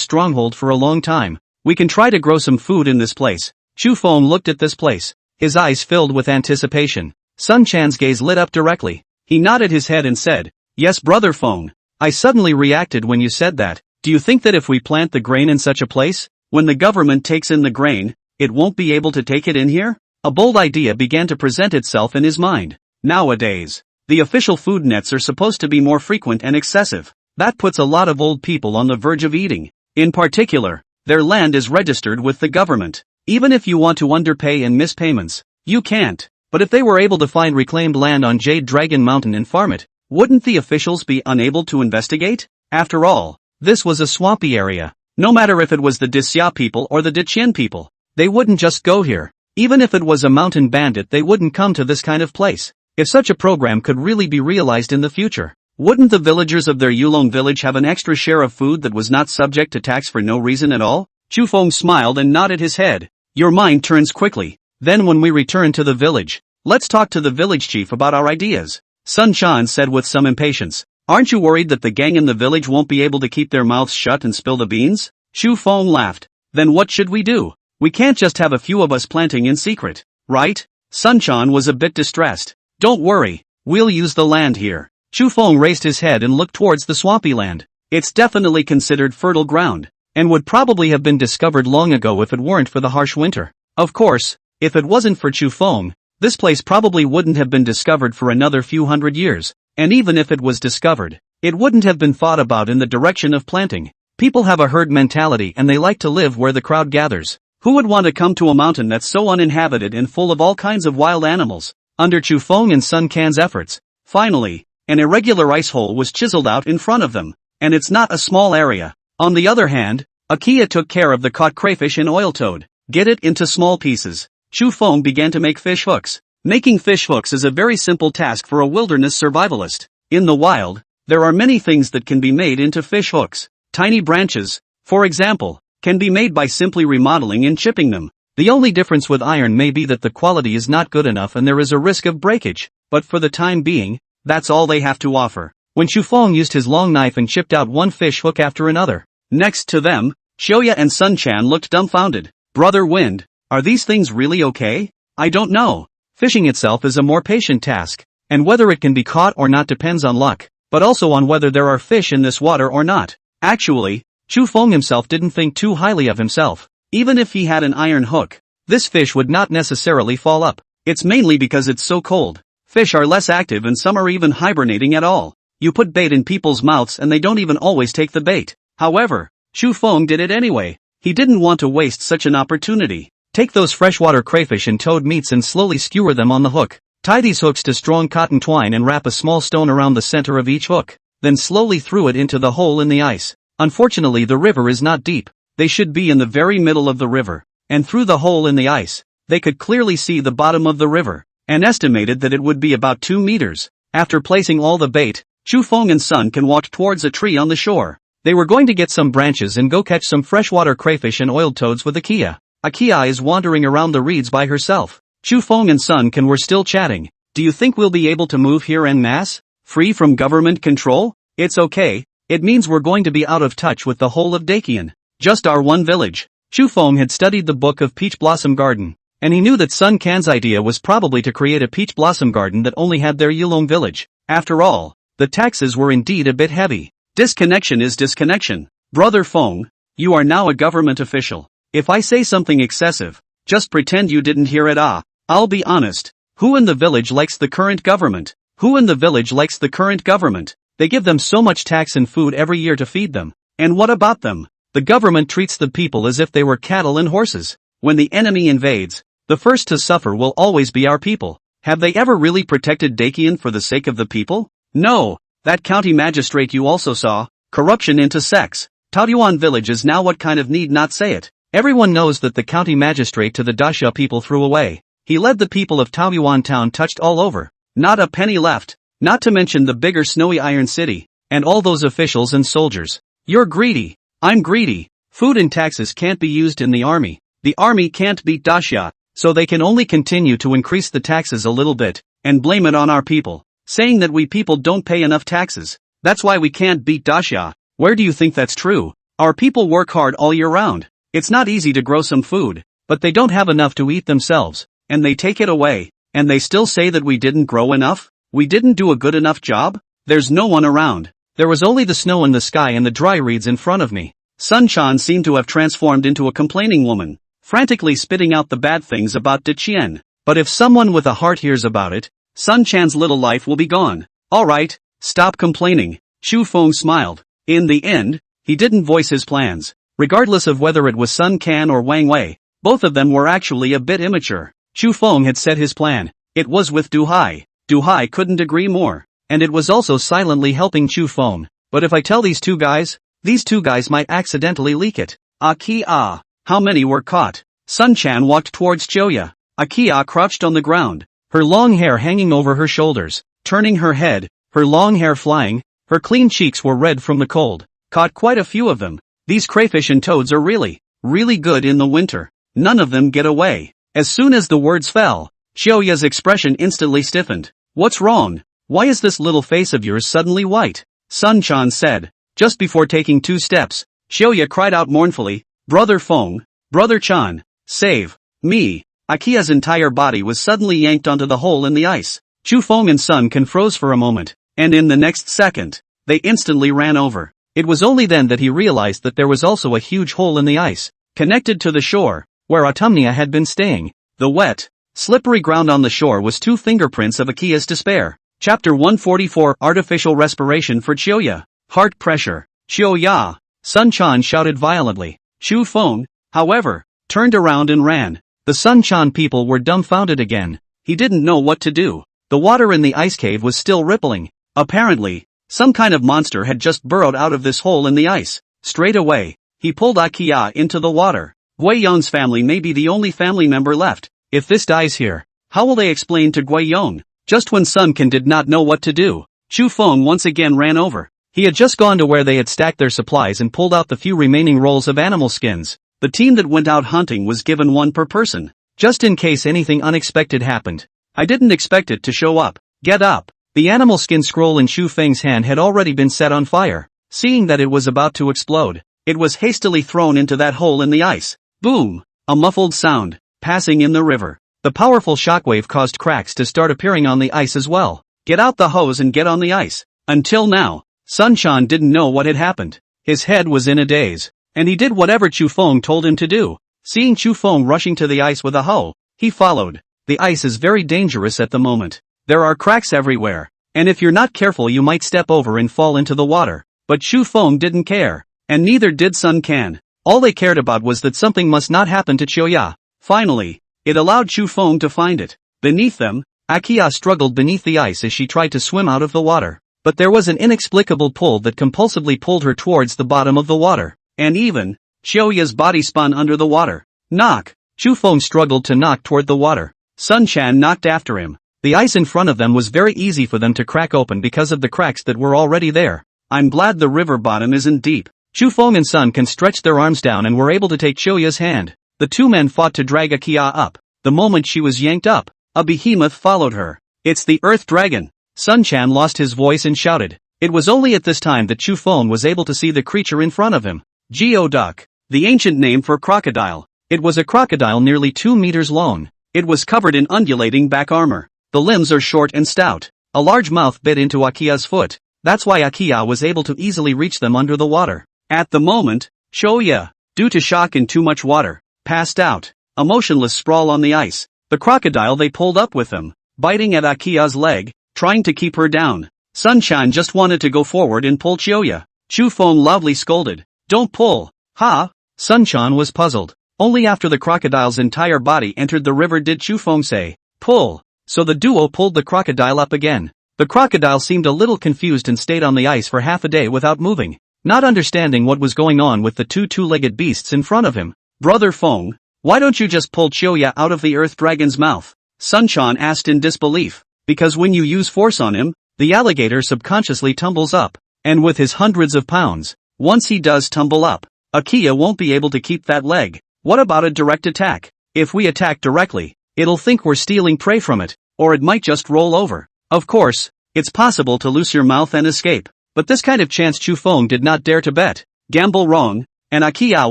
stronghold for a long time, we can try to grow some food in this place. Chu Feng looked at this place, his eyes filled with anticipation. Sun Chan's gaze lit up directly. He nodded his head and said, yes brother Feng. I suddenly reacted when you said that. Do you think that if we plant the grain in such a place, when the government takes in the grain, it won't be able to take it in here? A bold idea began to present itself in his mind. Nowadays, The official food nets are supposed to be more frequent and excessive. That puts a lot of old people on the verge of eating. In particular, their land is registered with the government. Even if you want to underpay and miss payments, you can't. But if they were able to find reclaimed land on Jade Dragon Mountain and farm it, wouldn't the officials be unable to investigate? After all, this was a swampy area. No matter if it was the Disya people or the Dichien people, they wouldn't just go here. Even if it was a mountain bandit, they wouldn't come to this kind of place. If such a program could really be realized in the future, wouldn't the villagers of their Yulong village have an extra share of food that was not subject to tax for no reason at all? Chu Feng smiled and nodded his head. Your mind turns quickly. Then when we return to the village, let's talk to the village chief about our ideas. Sun Chan said with some impatience. Aren't you worried that the gang in the village won't be able to keep their mouths shut and spill the beans? Chu Feng laughed. Then what should we do? We can't just have a few of us planting in secret, right? Sun Chan was a bit distressed. Don't worry, we'll use the land here. Chu Feng raised his head and looked towards the swampy land. It's definitely considered fertile ground, and would probably have been discovered long ago if it weren't for the harsh winter. Of course, if it wasn't for Chu Feng, this place probably wouldn't have been discovered for another few hundred years, and even if it was discovered, it wouldn't have been thought about in the direction of planting. People have a herd mentality and they like to live where the crowd gathers. Who would want to come to a mountain that's so uninhabited and full of all kinds of wild animals? Under Chu Feng and Sun Can's efforts, finally, an irregular ice hole was chiseled out in front of them, and it's not a small area. On the other hand, Akia took care of the caught crayfish and oil toad. Get it into small pieces. Chu Feng began to make fish hooks. Making fish hooks is a very simple task for a wilderness survivalist. In the wild, there are many things that can be made into fish hooks. Tiny branches, for example, can be made by simply remodeling and chipping them. The only difference with iron may be that the quality is not good enough and there is a risk of breakage, but for the time being, that's all they have to offer. When Chu Feng used his long knife and chipped out one fish hook after another, next to them, Xiaoya and Sun Chan looked dumbfounded. Brother Wind, are these things really okay? I don't know. Fishing itself is a more patient task, and whether it can be caught or not depends on luck, but also on whether there are fish in this water or not. Actually, Chu Feng himself didn't think too highly of himself. Even if he had an iron hook, this fish would not necessarily fall up. It's mainly because it's so cold. Fish are less active and some are even hibernating at all. You put bait in people's mouths and they don't even always take the bait. However, Chu Feng did it anyway. He didn't want to waste such an opportunity. Take those freshwater crayfish and toad meats and slowly skewer them on the hook. Tie these hooks to strong cotton twine and wrap a small stone around the center of each hook. Then slowly throw it into the hole in the ice. Unfortunately, the river is not deep. They should be in the very middle of the river. And through the hole in the ice, they could clearly see the bottom of the river, and estimated that it would be about 2 meters. After placing all the bait, Chu Feng and Sun Can walked towards a tree on the shore. They were going to get some branches and go catch some freshwater crayfish and oiled toads with Akia. Akia is wandering around the reeds by herself. Chu Feng and Sun Can were still chatting. Do you think we'll be able to move here en masse? Free from government control? It's okay. It means we're going to be out of touch with the whole of Dakian. Just our one village. Chu Feng had studied the book of Peach Blossom Garden, and he knew that Sun Can's idea was probably to create a peach blossom garden that only had their Yulong village. After all, the taxes were indeed a bit heavy. Disconnection is disconnection. Brother Feng, you are now a government official. If I say something excessive, just pretend you didn't hear it. I'll be honest. Who in the village likes the current government? Who in the village likes the current government? They give them so much tax and food every year to feed them. And what about them? The government treats the people as if they were cattle and horses. When the enemy invades, the first to suffer will always be our people. Have they ever really protected Dakian for the sake of the people? No. That county magistrate you also saw, corruption into sex. Taoyuan village is now what kind of need not say it. Everyone knows that the county magistrate to the Daxia people threw away. He led the people of Taoyuan town touched all over. Not a penny left. Not to mention the bigger snowy iron city, and all those officials and soldiers. You're greedy. I'm greedy. Food and taxes can't be used in the army. The army can't beat Daxia, so they can only continue to increase the taxes a little bit, and blame it on our people, saying that we people don't pay enough taxes. That's why we can't beat Daxia. Where do you think that's true? Our people work hard all year round. It's not easy to grow some food, but they don't have enough to eat themselves, and they take it away, and they still say that we didn't grow enough? We didn't do a good enough job? There's no one around. There was only the snow in the sky and the dry reeds in front of me. Sun Chan seemed to have transformed into a complaining woman, frantically spitting out the bad things about Dichien. But if someone with a heart hears about it, Sun Chan's little life will be gone. Alright, stop complaining. Chu Feng smiled. In the end, he didn't voice his plans. Regardless of whether it was Sun Can or Wang Wei, both of them were actually a bit immature. Chu Feng had set his plan. It was with Du Hai. Du Hai couldn't agree more. And it was also silently helping Chu Feng. But if I tell these two guys might accidentally leak it. Akia. How many were caught? Sun Chan walked towards Choya. Akia crouched on the ground, her long hair hanging over her shoulders, turning her head, her long hair flying, her clean cheeks were red from the cold. Caught quite a few of them. These crayfish and toads are really good in the winter. None of them get away. As soon as the words fell, Choya's expression instantly stiffened. What's wrong? Why is this little face of yours suddenly white? Sun Chan said. Just before taking 2 steps, Choya cried out mournfully, Brother Feng, Brother Chan, save me. Akia's entire body was suddenly yanked onto the hole in the ice. Chu Feng and Sun Can froze for a moment, and in the next second, they instantly ran over. It was only then that he realized that there was also a huge hole in the ice, connected to the shore, where Autumnia had been staying. The wet, slippery ground on the shore was 2 fingerprints of Akia's despair. Chapter 144 Artificial Respiration for Choya. Heart pressure. Choya. Sun Chan shouted violently. Chu Feng, however, turned around and ran. The Sun Chan people were dumbfounded again. He didn't know what to do. The water in the ice cave was still rippling. Apparently, some kind of monster had just burrowed out of this hole in the ice. Straight away, he pulled Akia into the water. Guiyong's family may be the only family member left. If this dies here, how will they explain to Guiyong? Just when Sun Can did not know what to do, Chu Feng once again ran over. He had just gone to where they had stacked their supplies and pulled out the few remaining rolls of animal skins. The team that went out hunting was given 1 per person, just in case anything unexpected happened. I didn't expect it to show up. Get up. The animal skin scroll in Chu Feng's hand had already been set on fire. Seeing that it was about to explode, it was hastily thrown into that hole in the ice. Boom! A muffled sound, passing in the river. The powerful shockwave caused cracks to start appearing on the ice as well. Get out the hose and get on the ice. Until now, Sun Chan didn't know what had happened. His head was in a daze, and he did whatever Chu Feng told him to do. Seeing Chu Feng rushing to the ice with a hoe, he followed. The ice is very dangerous at the moment. There are cracks everywhere, and if you're not careful you might step over and fall into the water. But Chu Feng didn't care, and neither did Sun Can. All they cared about was that something must not happen to Choya. Finally, it allowed Chu Feng to find it. Beneath them, Akia struggled beneath the ice as she tried to swim out of the water. But there was an inexplicable pull that compulsively pulled her towards the bottom of the water. And even, Choya's body spun under the water. Knock! Chu Feng struggled to knock toward the water. Sun Chan knocked after him. The ice in front of them was very easy for them to crack open because of the cracks that were already there. I'm glad the river bottom isn't deep. Chu Feng and Sun Can stretched their arms down and were able to take Choya's hand. The 2 men fought to drag Akia up. The moment she was yanked up, a behemoth followed her. It's the Earth Dragon! Sun Chan lost his voice and shouted. It was only at this time that Chu Feng was able to see the creature in front of him. Geoduck, the ancient name for crocodile. It was a crocodile nearly 2 meters long. It was covered in undulating back armor. The limbs are short and stout. A large mouth bit into Akia's foot. That's why Akia was able to easily reach them under the water. At the moment, Choya, due to shock and too much water, passed out, a motionless sprawl on the ice. The crocodile they pulled up with them, biting at Akia's leg, trying to keep her down. Sun Chan just wanted to go forward and pull Choya. Chu Feng loudly scolded. Don't pull. Ha! Sun Chan was puzzled. Only after the crocodile's entire body entered the river did Chu Feng say, pull. So the duo pulled the crocodile up again. The crocodile seemed a little confused and stayed on the ice for half a day without moving, not understanding what was going on with the 2 two-legged beasts in front of him. Brother Feng, why don't you just pull Choya out of the Earth Dragon's mouth? Sun Chan asked in disbelief. Because when you use force on him, the alligator subconsciously tumbles up. And with his hundreds of pounds, once he does tumble up, Akia won't be able to keep that leg. What about a direct attack? If we attack directly, it'll think we're stealing prey from it, or it might just roll over. Of course, it's possible to loose your mouth and escape, but this kind of chance Chu Feng did not dare to bet. Gamble wrong, and Akia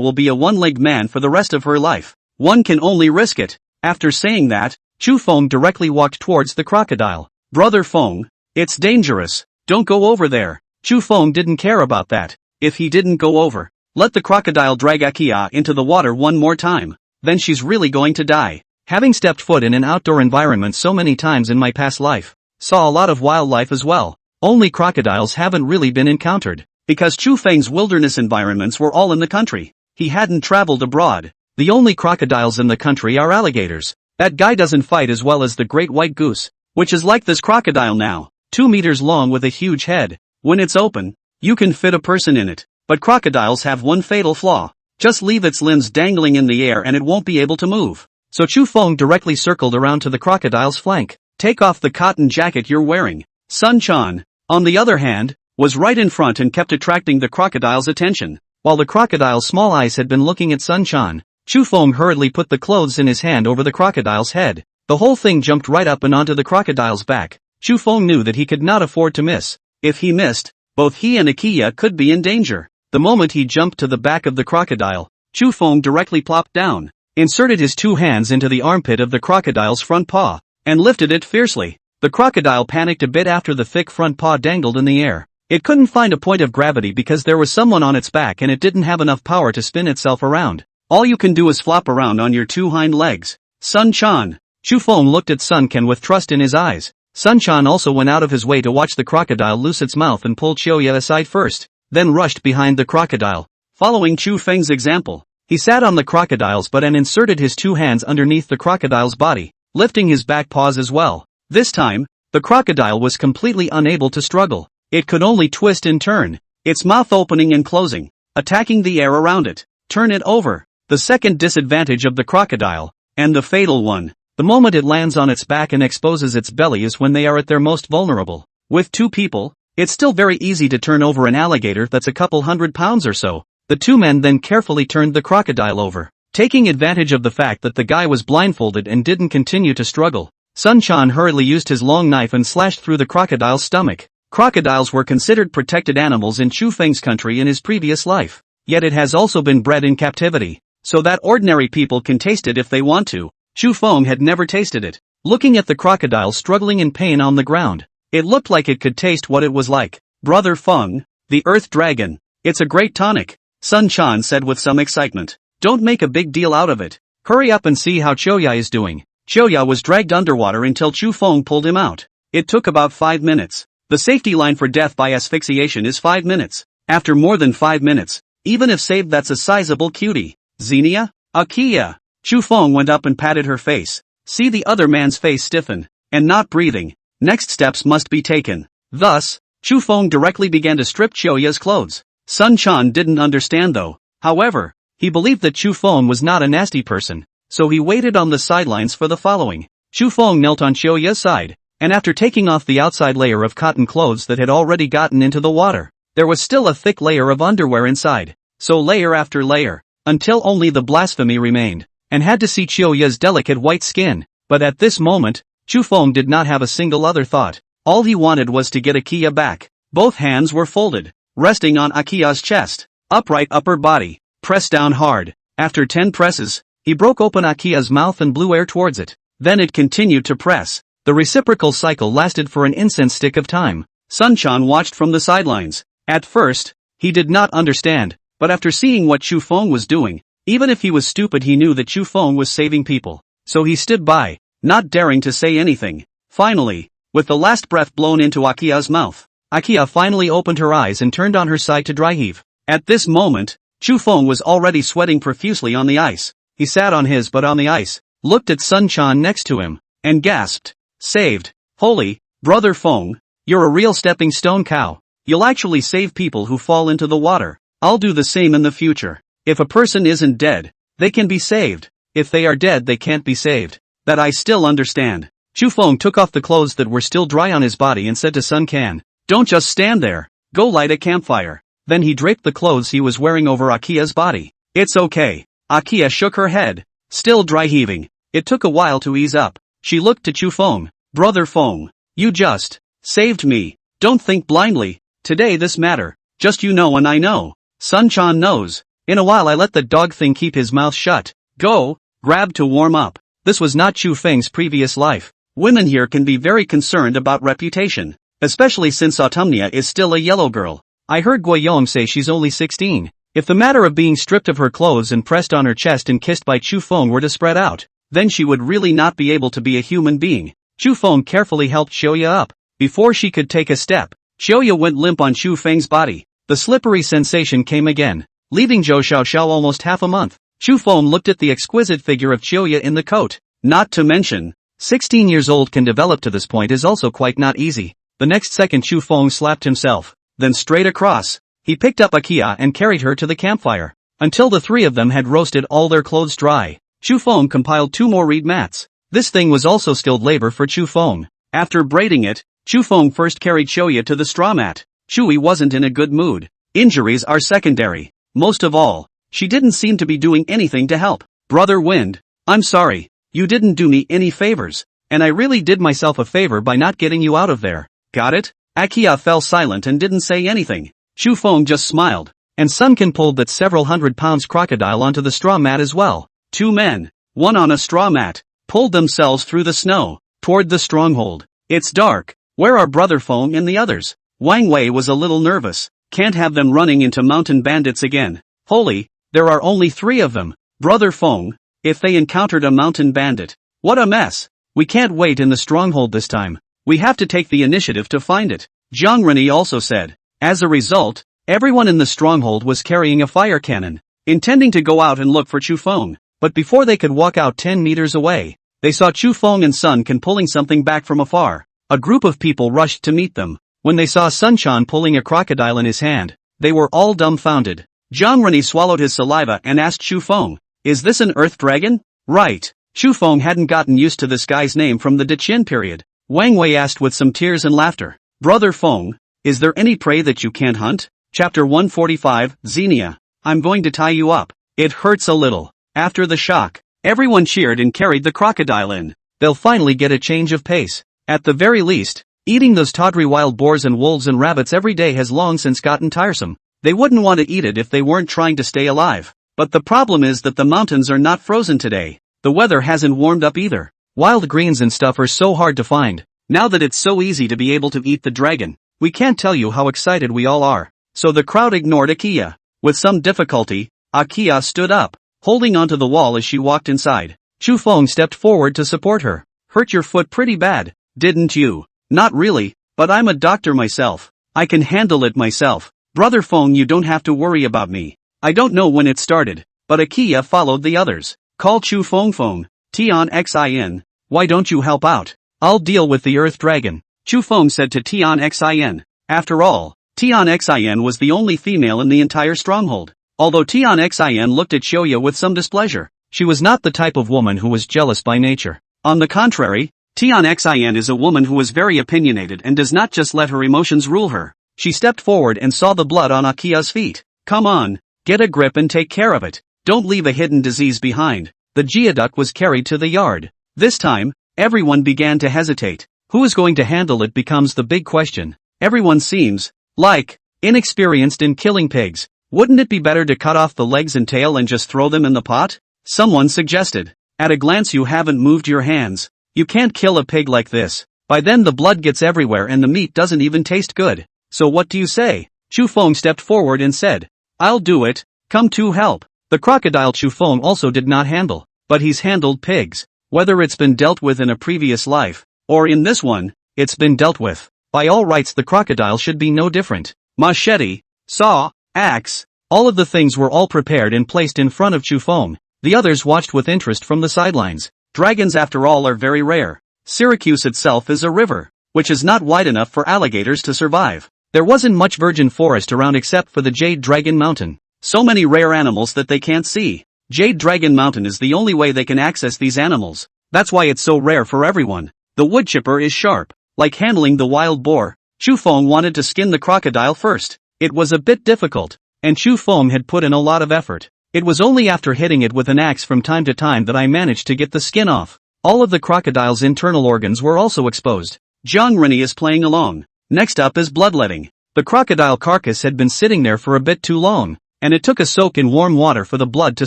will be a one-legged man for the rest of her life. One can only risk it. After saying that, Chu Feng directly walked towards the crocodile. Brother Feng, it's dangerous. Don't go over there. Chu Feng didn't care about that. If he didn't go over, let the crocodile drag Akia into the water one more time. Then she's really going to die. Having stepped foot in an outdoor environment so many times in my past life, saw a lot of wildlife as well. Only crocodiles haven't really been encountered, because Chu Feng's wilderness environments were all in the country. He hadn't traveled abroad. The only crocodiles in the country are alligators. That guy doesn't fight as well as the great white goose, which is like this crocodile now, 2 meters long with a huge head. When it's open, you can fit a person in it. But crocodiles have one fatal flaw. Just leave its limbs dangling in the air and it won't be able to move. So Chu Feng directly circled around to the crocodile's flank. Take off the cotton jacket you're wearing. Sun Quan, on the other hand, was right in front and kept attracting the crocodile's attention. While the crocodile's small eyes had been looking at Sun Quan, Chu Feng hurriedly put the clothes in his hand over the crocodile's head. The whole thing jumped right up and onto the crocodile's back. Chu Feng knew that he could not afford to miss. If he missed, both he and Akiya could be in danger. The moment he jumped to the back of the crocodile, Chu Feng directly plopped down, inserted his 2 hands into the armpit of the crocodile's front paw, and lifted it fiercely. The crocodile panicked a bit after the thick front paw dangled in the air. It couldn't find a point of gravity because there was someone on its back and it didn't have enough power to spin itself around. All you can do is flop around on your 2 hind legs. Sun Quan. Chu Feng looked at Sun Quan with trust in his eyes. Sun Quan also went out of his way to watch the crocodile loose its mouth and pull Choya aside first, then rushed behind the crocodile. Following Chu Feng's example, he sat on the crocodile's butt and inserted his 2 hands underneath the crocodile's body, lifting his back paws as well. This time, the crocodile was completely unable to struggle. It could only twist and turn, its mouth opening and closing, attacking the air around it. Turn it over. The second disadvantage of the crocodile, and the fatal one, the moment it lands on its back and exposes its belly is when they are at their most vulnerable. With 2 people, it's still very easy to turn over an alligator that's a couple 100 pounds or so. The 2 men then carefully turned the crocodile over, taking advantage of the fact that the guy was blindfolded and didn't continue to struggle. Sun Quan hurriedly used his long knife and slashed through the crocodile's stomach. Crocodiles were considered protected animals in Chu Feng's country in his previous life, yet it has also been bred in captivity, so that ordinary people can taste it if they want to. Chu Feng had never tasted it. Looking at the crocodile struggling in pain on the ground, it looked like it could taste what it was like. Brother Feng, the earth dragon. It's a great tonic, Sun Quan said with some excitement. Don't make a big deal out of it. Hurry up and see how Choya is doing. Choya was dragged underwater until Chu Feng pulled him out. It took about 5 minutes. The safety line for death by asphyxiation is 5 minutes. After more than 5 minutes, even if saved, that's a sizable cutie. Xenia? Akiya. Chu Feng went up and patted her face. See the other man's face stiffen, and not breathing. Next steps must be taken. Thus, Chu Feng directly began to strip Choya's clothes. Sun Quan didn't understand though. However, he believed that Chu Feng was not a nasty person, so he waited on the sidelines for the following. Chu Feng knelt on Choya's side, and after taking off the outside layer of cotton clothes that had already gotten into the water, there was still a thick layer of underwear inside. So layer after layer, until only the blasphemy remained, and had to see Choya's delicate white skin. But at this moment, Chu Feng did not have a single other thought. All he wanted was to get Akiya back. Both hands were folded, resting on Akiya's chest, upright upper body, pressed down hard. After 10 presses, he broke open Akiya's mouth and blew air towards it. Then it continued to press. The reciprocal cycle lasted for an incense stick of time. Sun Quan watched from the sidelines. At first, he did not understand, but after seeing what Chu Feng was doing, even if he was stupid, he knew that Chu Feng was saving people. So he stood by, not daring to say anything. Finally, with the last breath blown into Akiya's mouth, Akiya finally opened her eyes and turned on her side to dry heave. At this moment, Chu Feng was already sweating profusely on the ice. He sat on his butt on the ice, looked at Sun Quan next to him, and gasped. Saved. Holy, Brother Feng, you're a real stepping stone cow. You'll actually save people who fall into the water. I'll do the same in the future. If a person isn't dead, they can be saved. If they are dead, they can't be saved. That I still understand. Chu Feng took off the clothes that were still dry on his body and said to Sun Quan, don't just stand there. Go light a campfire. Then he draped the clothes he was wearing over Akiya's body. It's okay. Akiya shook her head, still dry heaving. It took a while to ease up. She looked to Chu Feng. Brother Feng, you just saved me. Don't think blindly. Today this matter, just you know and I know. Sun Quan knows. In a while I let the dog thing keep his mouth shut. Go, grab to warm up. This was not Chu Feng's previous life. Women here can be very concerned about reputation, especially since Autumnia is still a yellow girl. I heard Guiyong say she's only 16. If the matter of being stripped of her clothes and pressed on her chest and kissed by Chu Feng were to spread out, then she would really not be able to be a human being. Chu Feng carefully helped Xiaoya up. Before she could take a step, Xiaoya went limp on Chu Feng's body. The slippery sensation came again, leaving Zhou Xiaoxiao almost half a month. Chu Feng looked at the exquisite figure of Xiaoya in the coat. Not to mention, 16 years old can develop to this point is also quite not easy. The next second Chu Feng slapped himself. Then straight across, he picked up Akia and carried her to the campfire. Until the three of them had roasted all their clothes dry, Chu Feng compiled 2 more reed mats. This thing was also skilled labor for Chu Feng. After braiding it, Chu Feng first carried Xiaoya to the straw mat. Chui wasn't in a good mood. Injuries are secondary. Most of all, she didn't seem to be doing anything to help. Brother Wind, I'm sorry, you didn't do me any favors, and I really did myself a favor by not getting you out of there. Got it? Akia fell silent and didn't say anything. Chu Feng just smiled, and Sunken pulled that several 100-pound crocodile onto the straw mat as well. 2 men, one on a straw mat, pulled themselves through the snow, toward the stronghold. It's dark. Where are Brother Feng and the others? Wang Wei was a little nervous. Can't have them running into mountain bandits again. Holy, there are only 3 of them. Brother Feng, if they encountered a mountain bandit, what a mess. We can't wait in the stronghold this time. We have to take the initiative to find it. Zhang Renyi also said. As a result, everyone in the stronghold was carrying a fire cannon, intending to go out and look for Chu Feng. But before they could walk out 10 meters away, they saw Chu Feng and Sunken pulling something back from afar. A group of people rushed to meet them. When they saw Sunchan pulling a crocodile in his hand, they were all dumbfounded. Zhang Renyi swallowed his saliva and asked Chu Feng, "Is this an earth dragon?" Right. Chu Feng hadn't gotten used to this guy's name from the Deqin period. Wang Wei asked with some tears and laughter. Brother Feng, is there any prey that you can't hunt? Chapter 145, Xenia. I'm going to tie you up. It hurts a little. After the shock, everyone cheered and carried the crocodile in. They'll finally get a change of pace. At the very least, eating those tawdry wild boars and wolves and rabbits every day has long since gotten tiresome. They wouldn't want to eat it if they weren't trying to stay alive. But the problem is that the mountains are not frozen today. The weather hasn't warmed up either. Wild greens and stuff are so hard to find. Now that it's so easy to be able to eat the dragon, we can't tell you how excited we all are. So the crowd ignored Akia. With some difficulty, Akia stood up, holding onto the wall as she walked inside. Chu Feng stepped forward to support her. Hurt your foot pretty bad, didn't you? Not really, but I'm a doctor myself. I can handle it myself. Brother Feng, you don't have to worry about me. I don't know when it started, but Akia followed the others. Call Chu Feng. Tian Xin. Why don't you help out? I'll deal with the earth dragon. Chu Feng said to Tian Xin. After all, Tian Xin was the only female in the entire stronghold. Although Tian Xin looked at Xiaoya with some displeasure, she was not the type of woman who was jealous by nature. On the contrary, Tian Xin is a woman who is very opinionated and does not just let her emotions rule her. She stepped forward and saw the blood on Akia's feet. Come on, get a grip and take care of it. Don't leave a hidden disease behind. The geoduck was carried to the yard. This time, everyone began to hesitate. Who is going to handle it becomes the big question. Everyone seems like inexperienced in killing pigs. Wouldn't it be better to cut off the legs and tail and just throw them in the pot? Someone suggested. At a glance, you haven't moved your hands. You can't kill a pig like this. By then the blood gets everywhere and the meat doesn't even taste good. So what do you say? Chu Feng stepped forward and said, I'll do it. Come to help. The crocodile Chu Feng also did not handle, but he's handled pigs. Whether it's been dealt with in a previous life, or in this one, it's been dealt with. By all rights the crocodile should be no different. Machete, saw, axe, all of the things were all prepared and placed in front of Chu Feng. The others watched with interest from the sidelines. Dragons after all are very rare. Syracuse itself is a river, which is not wide enough for alligators to survive. There wasn't much virgin forest around except for the Jade Dragon Mountain. So many rare animals that they can't see. Jade Dragon Mountain is the only way they can access these animals. That's why it's so rare for everyone. The wood chipper is sharp. Like handling the wild boar, Chu Feng wanted to skin the crocodile first. It was a bit difficult, and Chu Feng had put in a lot of effort. It was only after hitting it with an axe from time to time that I managed to get the skin off. All of the crocodile's internal organs were also exposed. Zhang Renyi is playing along. Next up is bloodletting. The crocodile carcass had been sitting there for a bit too long, and it took a soak in warm water for the blood to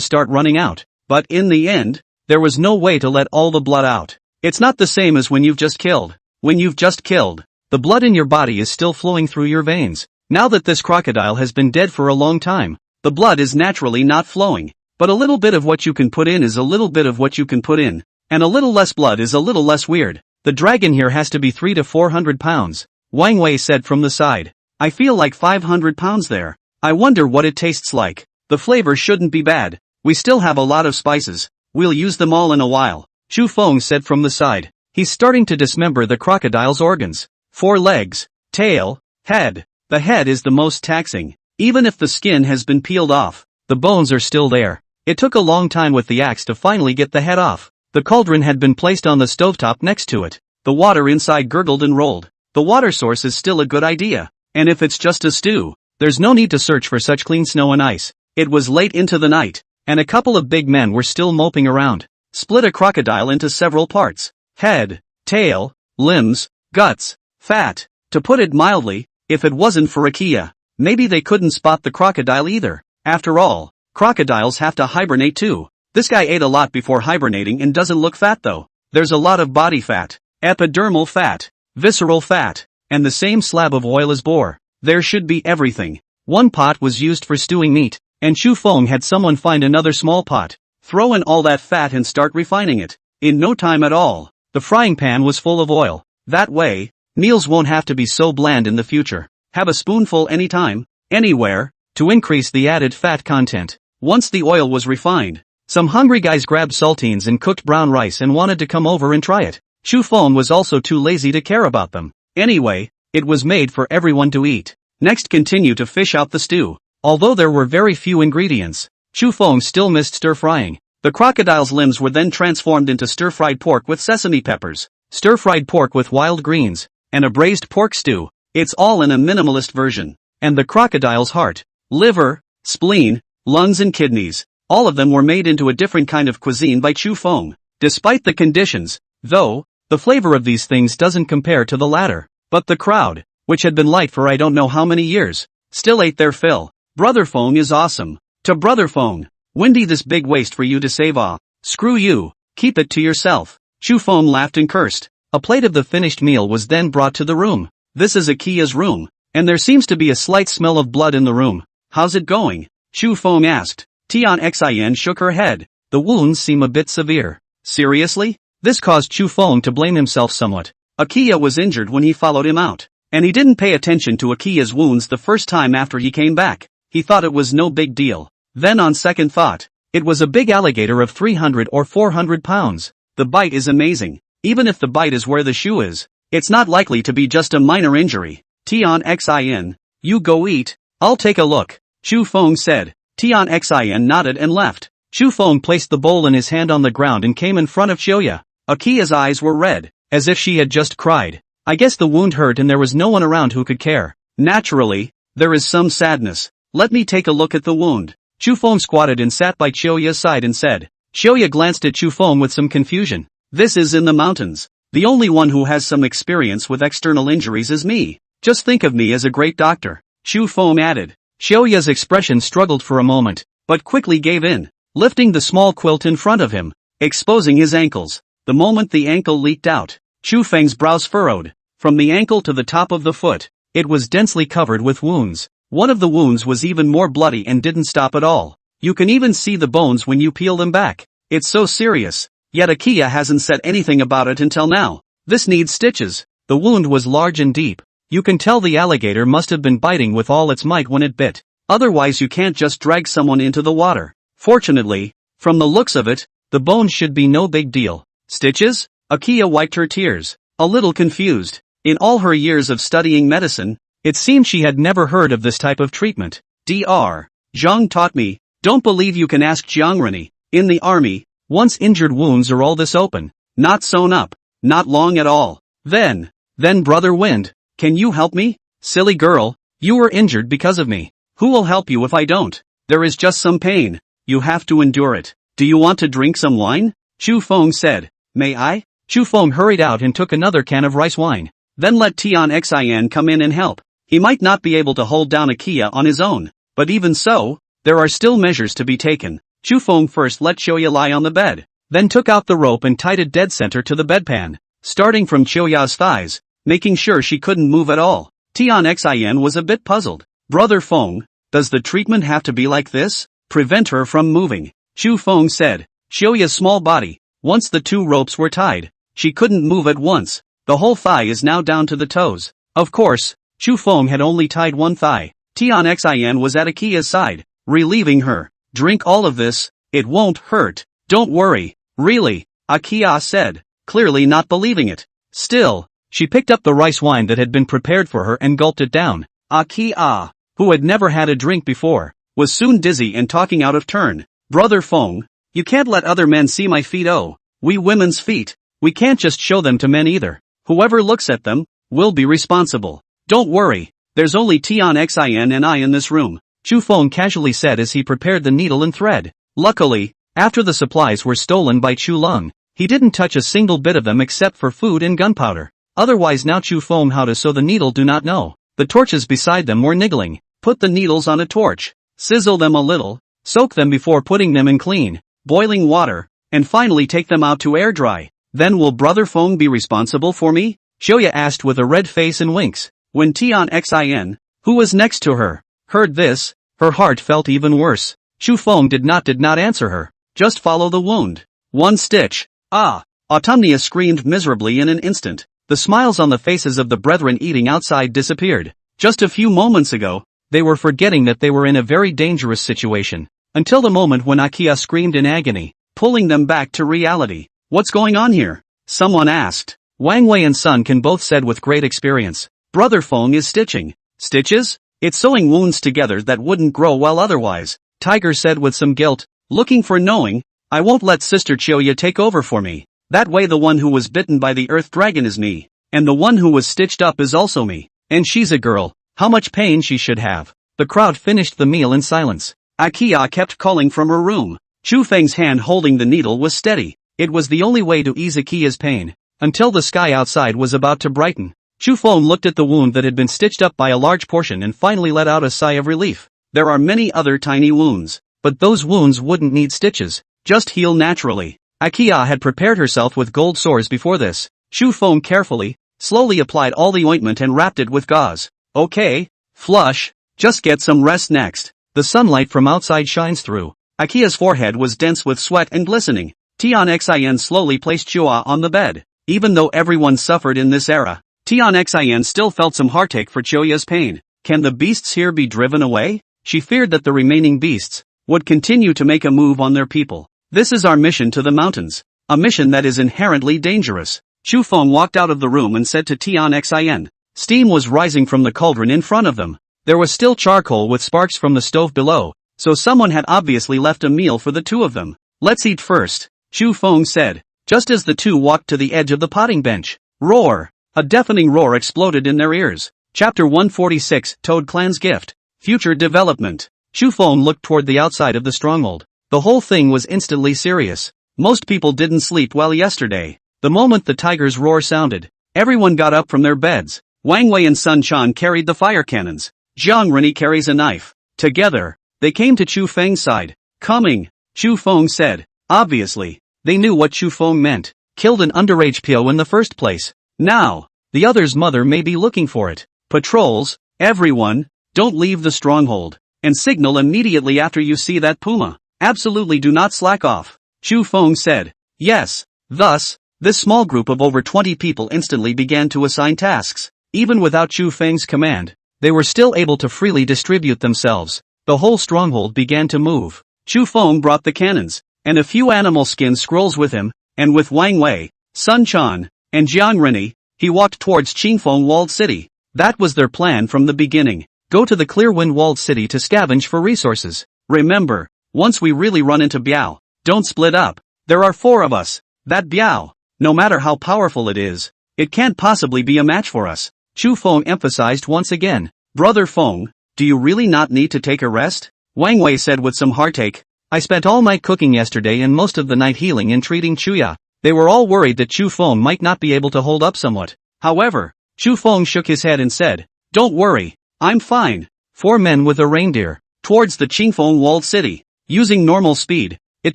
start running out. But in the end, there was no way to let all the blood out. It's not the same as when you've just killed. When you've just killed, the blood in your body is still flowing through your veins. Now that this crocodile has been dead for a long time, the blood is naturally not flowing. But a little bit of what you can put in is a little bit of what you can put in, and a little less blood is a little less weird. The dragon here has to be 300 to 400 pounds, Wang Wei said from the side. I feel like 500 pounds there. I wonder what it tastes like. The flavor shouldn't be bad. We still have a lot of spices. We'll use them all in a while, Chu Feng said from the side. He's starting to dismember the crocodile's organs. 4 legs, tail, head. The head is the most taxing. Even if the skin has been peeled off, the bones are still there. It took a long time with the axe to finally get the head off. The cauldron had been placed on the stovetop next to it. The water inside gurgled and rolled. The water source is still a good idea. And if it's just a stew, there's no need to search for such clean snow and ice. It was late into the night, and a couple of big men were still moping around. Split a crocodile into several parts. Head, tail, limbs, guts, fat. To put it mildly, if it wasn't for Akia, maybe they couldn't spot the crocodile either. After all, crocodiles have to hibernate too. This guy ate a lot before hibernating and doesn't look fat though. There's a lot of body fat, epidermal fat, visceral fat, and the same slab of oil as boar. There should be everything. One pot was used for stewing meat, and Chu Feng had someone find another small pot. Throw in all that fat and start refining it. In no time at all, the frying pan was full of oil. That way, meals won't have to be so bland in the future. Have a spoonful anytime, anywhere, to increase the added fat content. Once the oil was refined, some hungry guys grabbed saltines and cooked brown rice and wanted to come over and try it. Chu Feng was also too lazy to care about them. Anyway, it was made for everyone to eat. Next, continue to fish out the stew. Although there were very few ingredients, Chu Feng still missed stir-frying. The crocodile's limbs were then transformed into stir-fried pork with sesame peppers, stir-fried pork with wild greens, and a braised pork stew. It's all in a minimalist version. And the crocodile's heart, liver, spleen, lungs and kidneys, all of them were made into a different kind of cuisine by Chu Feng. Despite the conditions, though, the flavor of these things doesn't compare to the latter. But the crowd, which had been light for I don't know how many years, still ate their fill. Brother Feng is awesome. To Brother Feng, Windy, this big waste for you to save off. Screw you, keep it to yourself. Chu Feng laughed and cursed. A plate of the finished meal was then brought to the room. This is Akia's room, and there seems to be a slight smell of blood in the room. How's it going? Chu Feng asked. Tian Xin shook her head. The wounds seem a bit severe. Seriously? This caused Chu Feng to blame himself somewhat. Akia was injured when he followed him out, and he didn't pay attention to Akia's wounds the first time after he came back. He thought it was no big deal. Then on second thought, it was a big alligator of 300 or 400 pounds. The bite is amazing. Even if the bite is where the shoe is, it's not likely to be just a minor injury. Tian Xin, you go eat, I'll take a look, Chu Feng said. Tian Xin nodded and left. Chu Feng placed the bowl in his hand on the ground and came in front of Xiaoya. Akia's eyes were red, as if she had just cried. I guess the wound hurt and there was no one around who could care. Naturally, there is some sadness. Let me take a look at the wound. Chu Feng squatted and sat by Xiaoya's side and said. Xiaoya glanced at Chu Feng with some confusion. This is in the mountains. The only one who has some experience with external injuries is me. Just think of me as a great doctor, Chu Feng added. Xiaoya's expression struggled for a moment, but quickly gave in, lifting the small quilt in front of him, exposing his ankles. The moment the ankle leaked out, Chu Feng's brows furrowed. From the ankle to the top of the foot, it was densely covered with wounds. One of the wounds was even more bloody and didn't stop at all. You can even see the bones when you peel them back. It's so serious. Yet Akia hasn't said anything about it until now. This needs stitches. The wound was large and deep. You can tell the alligator must have been biting with all its might when it bit. Otherwise you can't just drag someone into the water. Fortunately, from the looks of it, the bones should be no big deal. Stitches? Akia wiped her tears, a little confused. In all her years of studying medicine, it seemed she had never heard of this type of treatment. Dr. Zhang taught me. Don't believe you can ask Jiangrani. In the army, once injured wounds are all this open, not sewn up, not long at all. Then Brother Wind, can you help me? Silly girl, you were injured because of me. Who will help you if I don't? There is just some pain. You have to endure it. Do you want to drink some wine? Chu Feng said. May I? Chu Feng hurried out and took another can of rice wine. Then let Tian Xin come in and help. He might not be able to hold down Akia on his own, but even so, there are still measures to be taken. Chu Feng first let Xiaoya lie on the bed, then took out the rope and tied it dead center to the bedpan, starting from Xiaoya's thighs, making sure she couldn't move at all. Tian Xin was a bit puzzled. Brother Feng, does the treatment have to be like this? Prevent her from moving, Chu Feng said. Xiaoya's small body, once the two ropes were tied, she couldn't move at once. The whole thigh is now down to the toes. Of course, Chu Feng had only tied one thigh. Tian Xin was at Akia's side, relieving her. Drink all of this, it won't hurt. Don't worry. Really, Akia said, clearly not believing it. Still, she picked up the rice wine that had been prepared for her and gulped it down. Akia, who had never had a drink before, was soon dizzy and talking out of turn. Brother Feng, you can't let other men see my feet. Oh, we women's feet. We can't just show them to men either. Whoever looks at them will be responsible. Don't worry, there's only Tian Xin and I in this room, Chu Feng casually said as he prepared the needle and thread. Luckily, after the supplies were stolen by Chu Lung, he didn't touch a single bit of them except for food and gunpowder. Otherwise now Chu Feng how to sew the needle do not know. The torches beside them were niggling. Put the needles on a torch, sizzle them a little, soak them before putting them in clean, boiling water, and finally take them out to air dry. Then will Brother Feng be responsible for me? Xiaoya asked with a red face and winks. When Tian Xin, who was next to her, heard this, her heart felt even worse. Chu Feng did not answer her. Just follow the wound. One stitch. Ah! Autumnia screamed miserably in an instant. The smiles on the faces of the brethren eating outside disappeared. Just a few moments ago, they were forgetting that they were in a very dangerous situation. Until the moment when Akia screamed in agony, pulling them back to reality. What's going on here? Someone asked. Wang Wei and Sun Can both said with great experience. Brother Feng is stitching. Stitches? It's sewing wounds together that wouldn't grow well otherwise. Tiger said with some guilt, looking for knowing. I won't let Sister Xiaoya take over for me. That way the one who was bitten by the earth dragon is me. And the one who was stitched up is also me. And she's a girl. How much pain she should have. The crowd finished the meal in silence. Akia kept calling from her room. Chu Feng's hand holding the needle was steady. It was the only way to ease Akia's pain. Until the sky outside was about to brighten. Chu Feng looked at the wound that had been stitched up by a large portion and finally let out a sigh of relief. There are many other tiny wounds. But those wounds wouldn't need stitches. Just heal naturally. Akia had prepared herself with gold sores before this. Chu Feng carefully, slowly applied all the ointment and wrapped it with gauze. Okay, flush, just get some rest next. The sunlight from outside shines through. Akia's forehead was dense with sweat and glistening. Tian Xin slowly placed Chua on the bed. Even though everyone suffered in this era, Tian Xin still felt some heartache for Choya's pain. Can the beasts here be driven away? She feared that the remaining beasts would continue to make a move on their people. This is our mission to the mountains. A mission that is inherently dangerous. Chu Feng walked out of the room and said to Tian Xin. Steam was rising from the cauldron in front of them. There was still charcoal with sparks from the stove below, so someone had obviously left a meal for the two of them. Let's eat first, Chu Feng said, just as the two walked to the edge of the potting bench. Roar! A deafening roar exploded in their ears. Chapter 146, Toad Clan's Gift. Future Development. Chu Feng looked toward the outside of the stronghold. The whole thing was instantly serious. Most people didn't sleep well yesterday. The moment the tiger's roar sounded, everyone got up from their beds. Wang Wei and Sun Chan carried the fire cannons. Jiang Rini carries a knife. Together, they came to Chu Feng's side. Coming, Chu Feng said. Obviously, they knew what Chu Feng meant. Killed an underage Pio in the first place. Now, the other's mother may be looking for it. Patrols, everyone, don't leave the stronghold. And signal immediately after you see that puma. Absolutely do not slack off, Chu Feng said. Yes. Thus, this small group of over 20 people instantly began to assign tasks. Even without Chu Feng's command, they were still able to freely distribute themselves. The whole stronghold began to move. Chu Feng brought the cannons, and a few animal skin scrolls with him, and with Wang Wei, Sun Chan, and Jiang Rini, he walked towards Qingfeng Walled City. That was their plan from the beginning. Go to the Clearwind Walled City to scavenge for resources. Remember, once we really run into Biao, don't split up. There are 4 of us. That Biao, no matter how powerful it is, it can't possibly be a match for us. Chu Feng emphasized once again. Brother Feng, do you really not need to take a rest? Wang Wei said with some heartache. I spent all night cooking yesterday and most of the night healing and treating Chuya. They were all worried that Chu Feng might not be able to hold up somewhat. However, Chu Feng shook his head and said, don't worry, I'm fine. 4 men with a reindeer, towards the Qingfeng Walled City. Using normal speed, it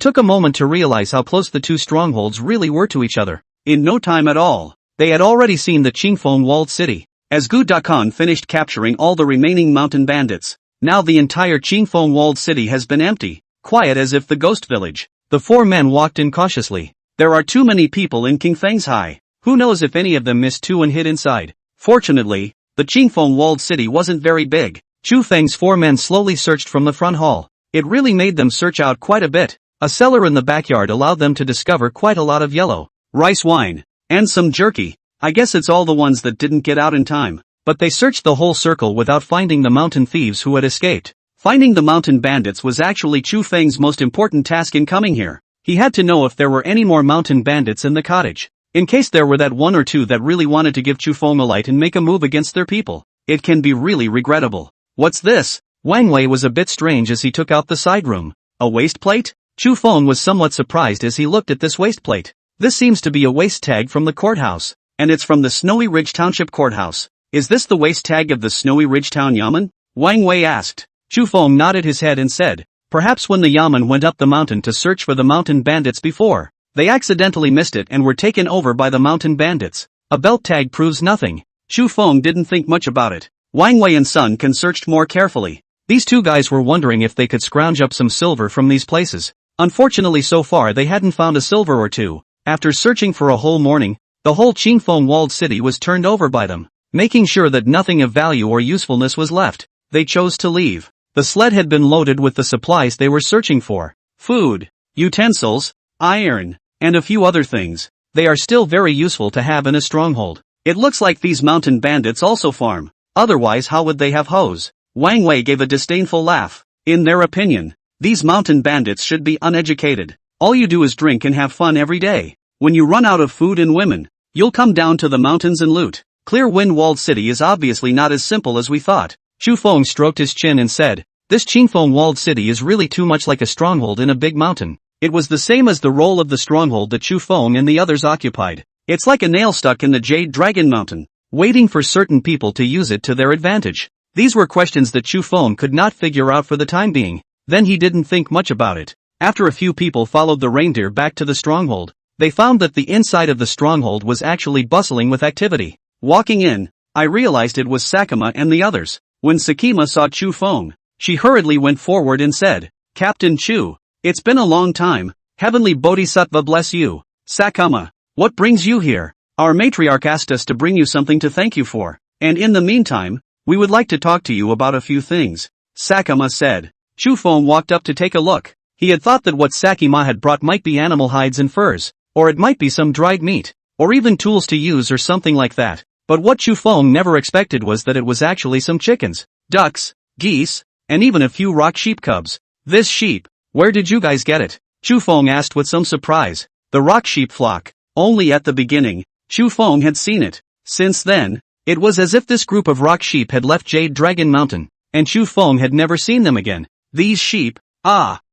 took a moment to realize how close the two strongholds really were to each other. In no time at all, they had already seen the Qingfeng Walled City. As Gu Dakan finished capturing all the remaining mountain bandits, now the entire Qingfeng Walled City has been empty, quiet as if the ghost village. The 4 men walked in cautiously. There are too many people in King Feng's High. Who knows if any of them missed two and hid inside. Fortunately, the Qingfeng walled city wasn't very big. Chu Feng's 4 men slowly searched from the front hall. It really made them search out quite a bit. A cellar in the backyard allowed them to discover quite a lot of yellow rice wine, and some jerky. I guess it's all the ones that didn't get out in time. But they searched the whole circle without finding the mountain thieves who had escaped. Finding the mountain bandits was actually Chu Feng's most important task in coming here. He had to know if there were any more mountain bandits in the cottage. In case there were that one or two that really wanted to give Chu Feng a light and make a move against their people. It can be really regrettable. What's this? Wang Wei was a bit strange as he took out the side room. A waist plate? Chu Feng was somewhat surprised as he looked at this waist plate. This seems to be a waist tag from the courthouse. And it's from the Snowy Ridge Township Courthouse. Is this the waist tag of the Snowy Ridge Town Yamen? Wang Wei asked. Chu Feng nodded his head and said, perhaps when the Yamen went up the mountain to search for the mountain bandits before, they accidentally missed it and were taken over by the mountain bandits. A belt tag proves nothing. Chu Feng didn't think much about it. Wang Wei and Sun Can searched more carefully. These two guys were wondering if they could scrounge up some silver from these places. Unfortunately so far they hadn't found a silver or two. After searching for a whole morning, the whole Qingfeng walled city was turned over by them. Making sure that nothing of value or usefulness was left, they chose to leave. The sled had been loaded with the supplies they were searching for. Food, utensils, iron, and a few other things. They are still very useful to have in a stronghold. It looks like these mountain bandits also farm. Otherwise how would they have hoes? Wang Wei gave a disdainful laugh. In their opinion, these mountain bandits should be uneducated. All you do is drink and have fun every day. When you run out of food and women, you'll come down to the mountains and loot. Clear Wind Walled City is obviously not as simple as we thought. Chu Feng stroked his chin and said, this Qingfeng Walled City is really too much like a stronghold in a big mountain. It was the same as the role of the stronghold that Chu Feng and the others occupied. It's like a nail stuck in the Jade Dragon Mountain, waiting for certain people to use it to their advantage. These were questions that Chu Feng could not figure out for the time being. Then he didn't think much about it. After a few people followed the reindeer back to the stronghold, they found that the inside of the stronghold was actually bustling with activity. Walking in, I realized it was Sakuma and the others. When Sakima saw Chu Feng, she hurriedly went forward and said, Captain Chu, it's been a long time. Heavenly Bodhisattva bless you. Sakuma, what brings you here? Our matriarch asked us to bring you something to thank you for. And in the meantime, we would like to talk to you about a few things. Sakuma said. Chu Feng walked up to take a look. He had thought that what Sakima had brought might be animal hides and furs, or it might be some dried meat, or even tools to use or something like that. But what Chu Feng never expected was that it was actually some chickens, ducks, geese, and even a few rock sheep cubs. This sheep, where did you guys get it? Chu Feng asked with some surprise. The rock sheep flock. Only at the beginning, Chu Feng had seen it. Since then, it was as if this group of rock sheep had left Jade Dragon Mountain, and Chu Feng had never seen them again. These sheep,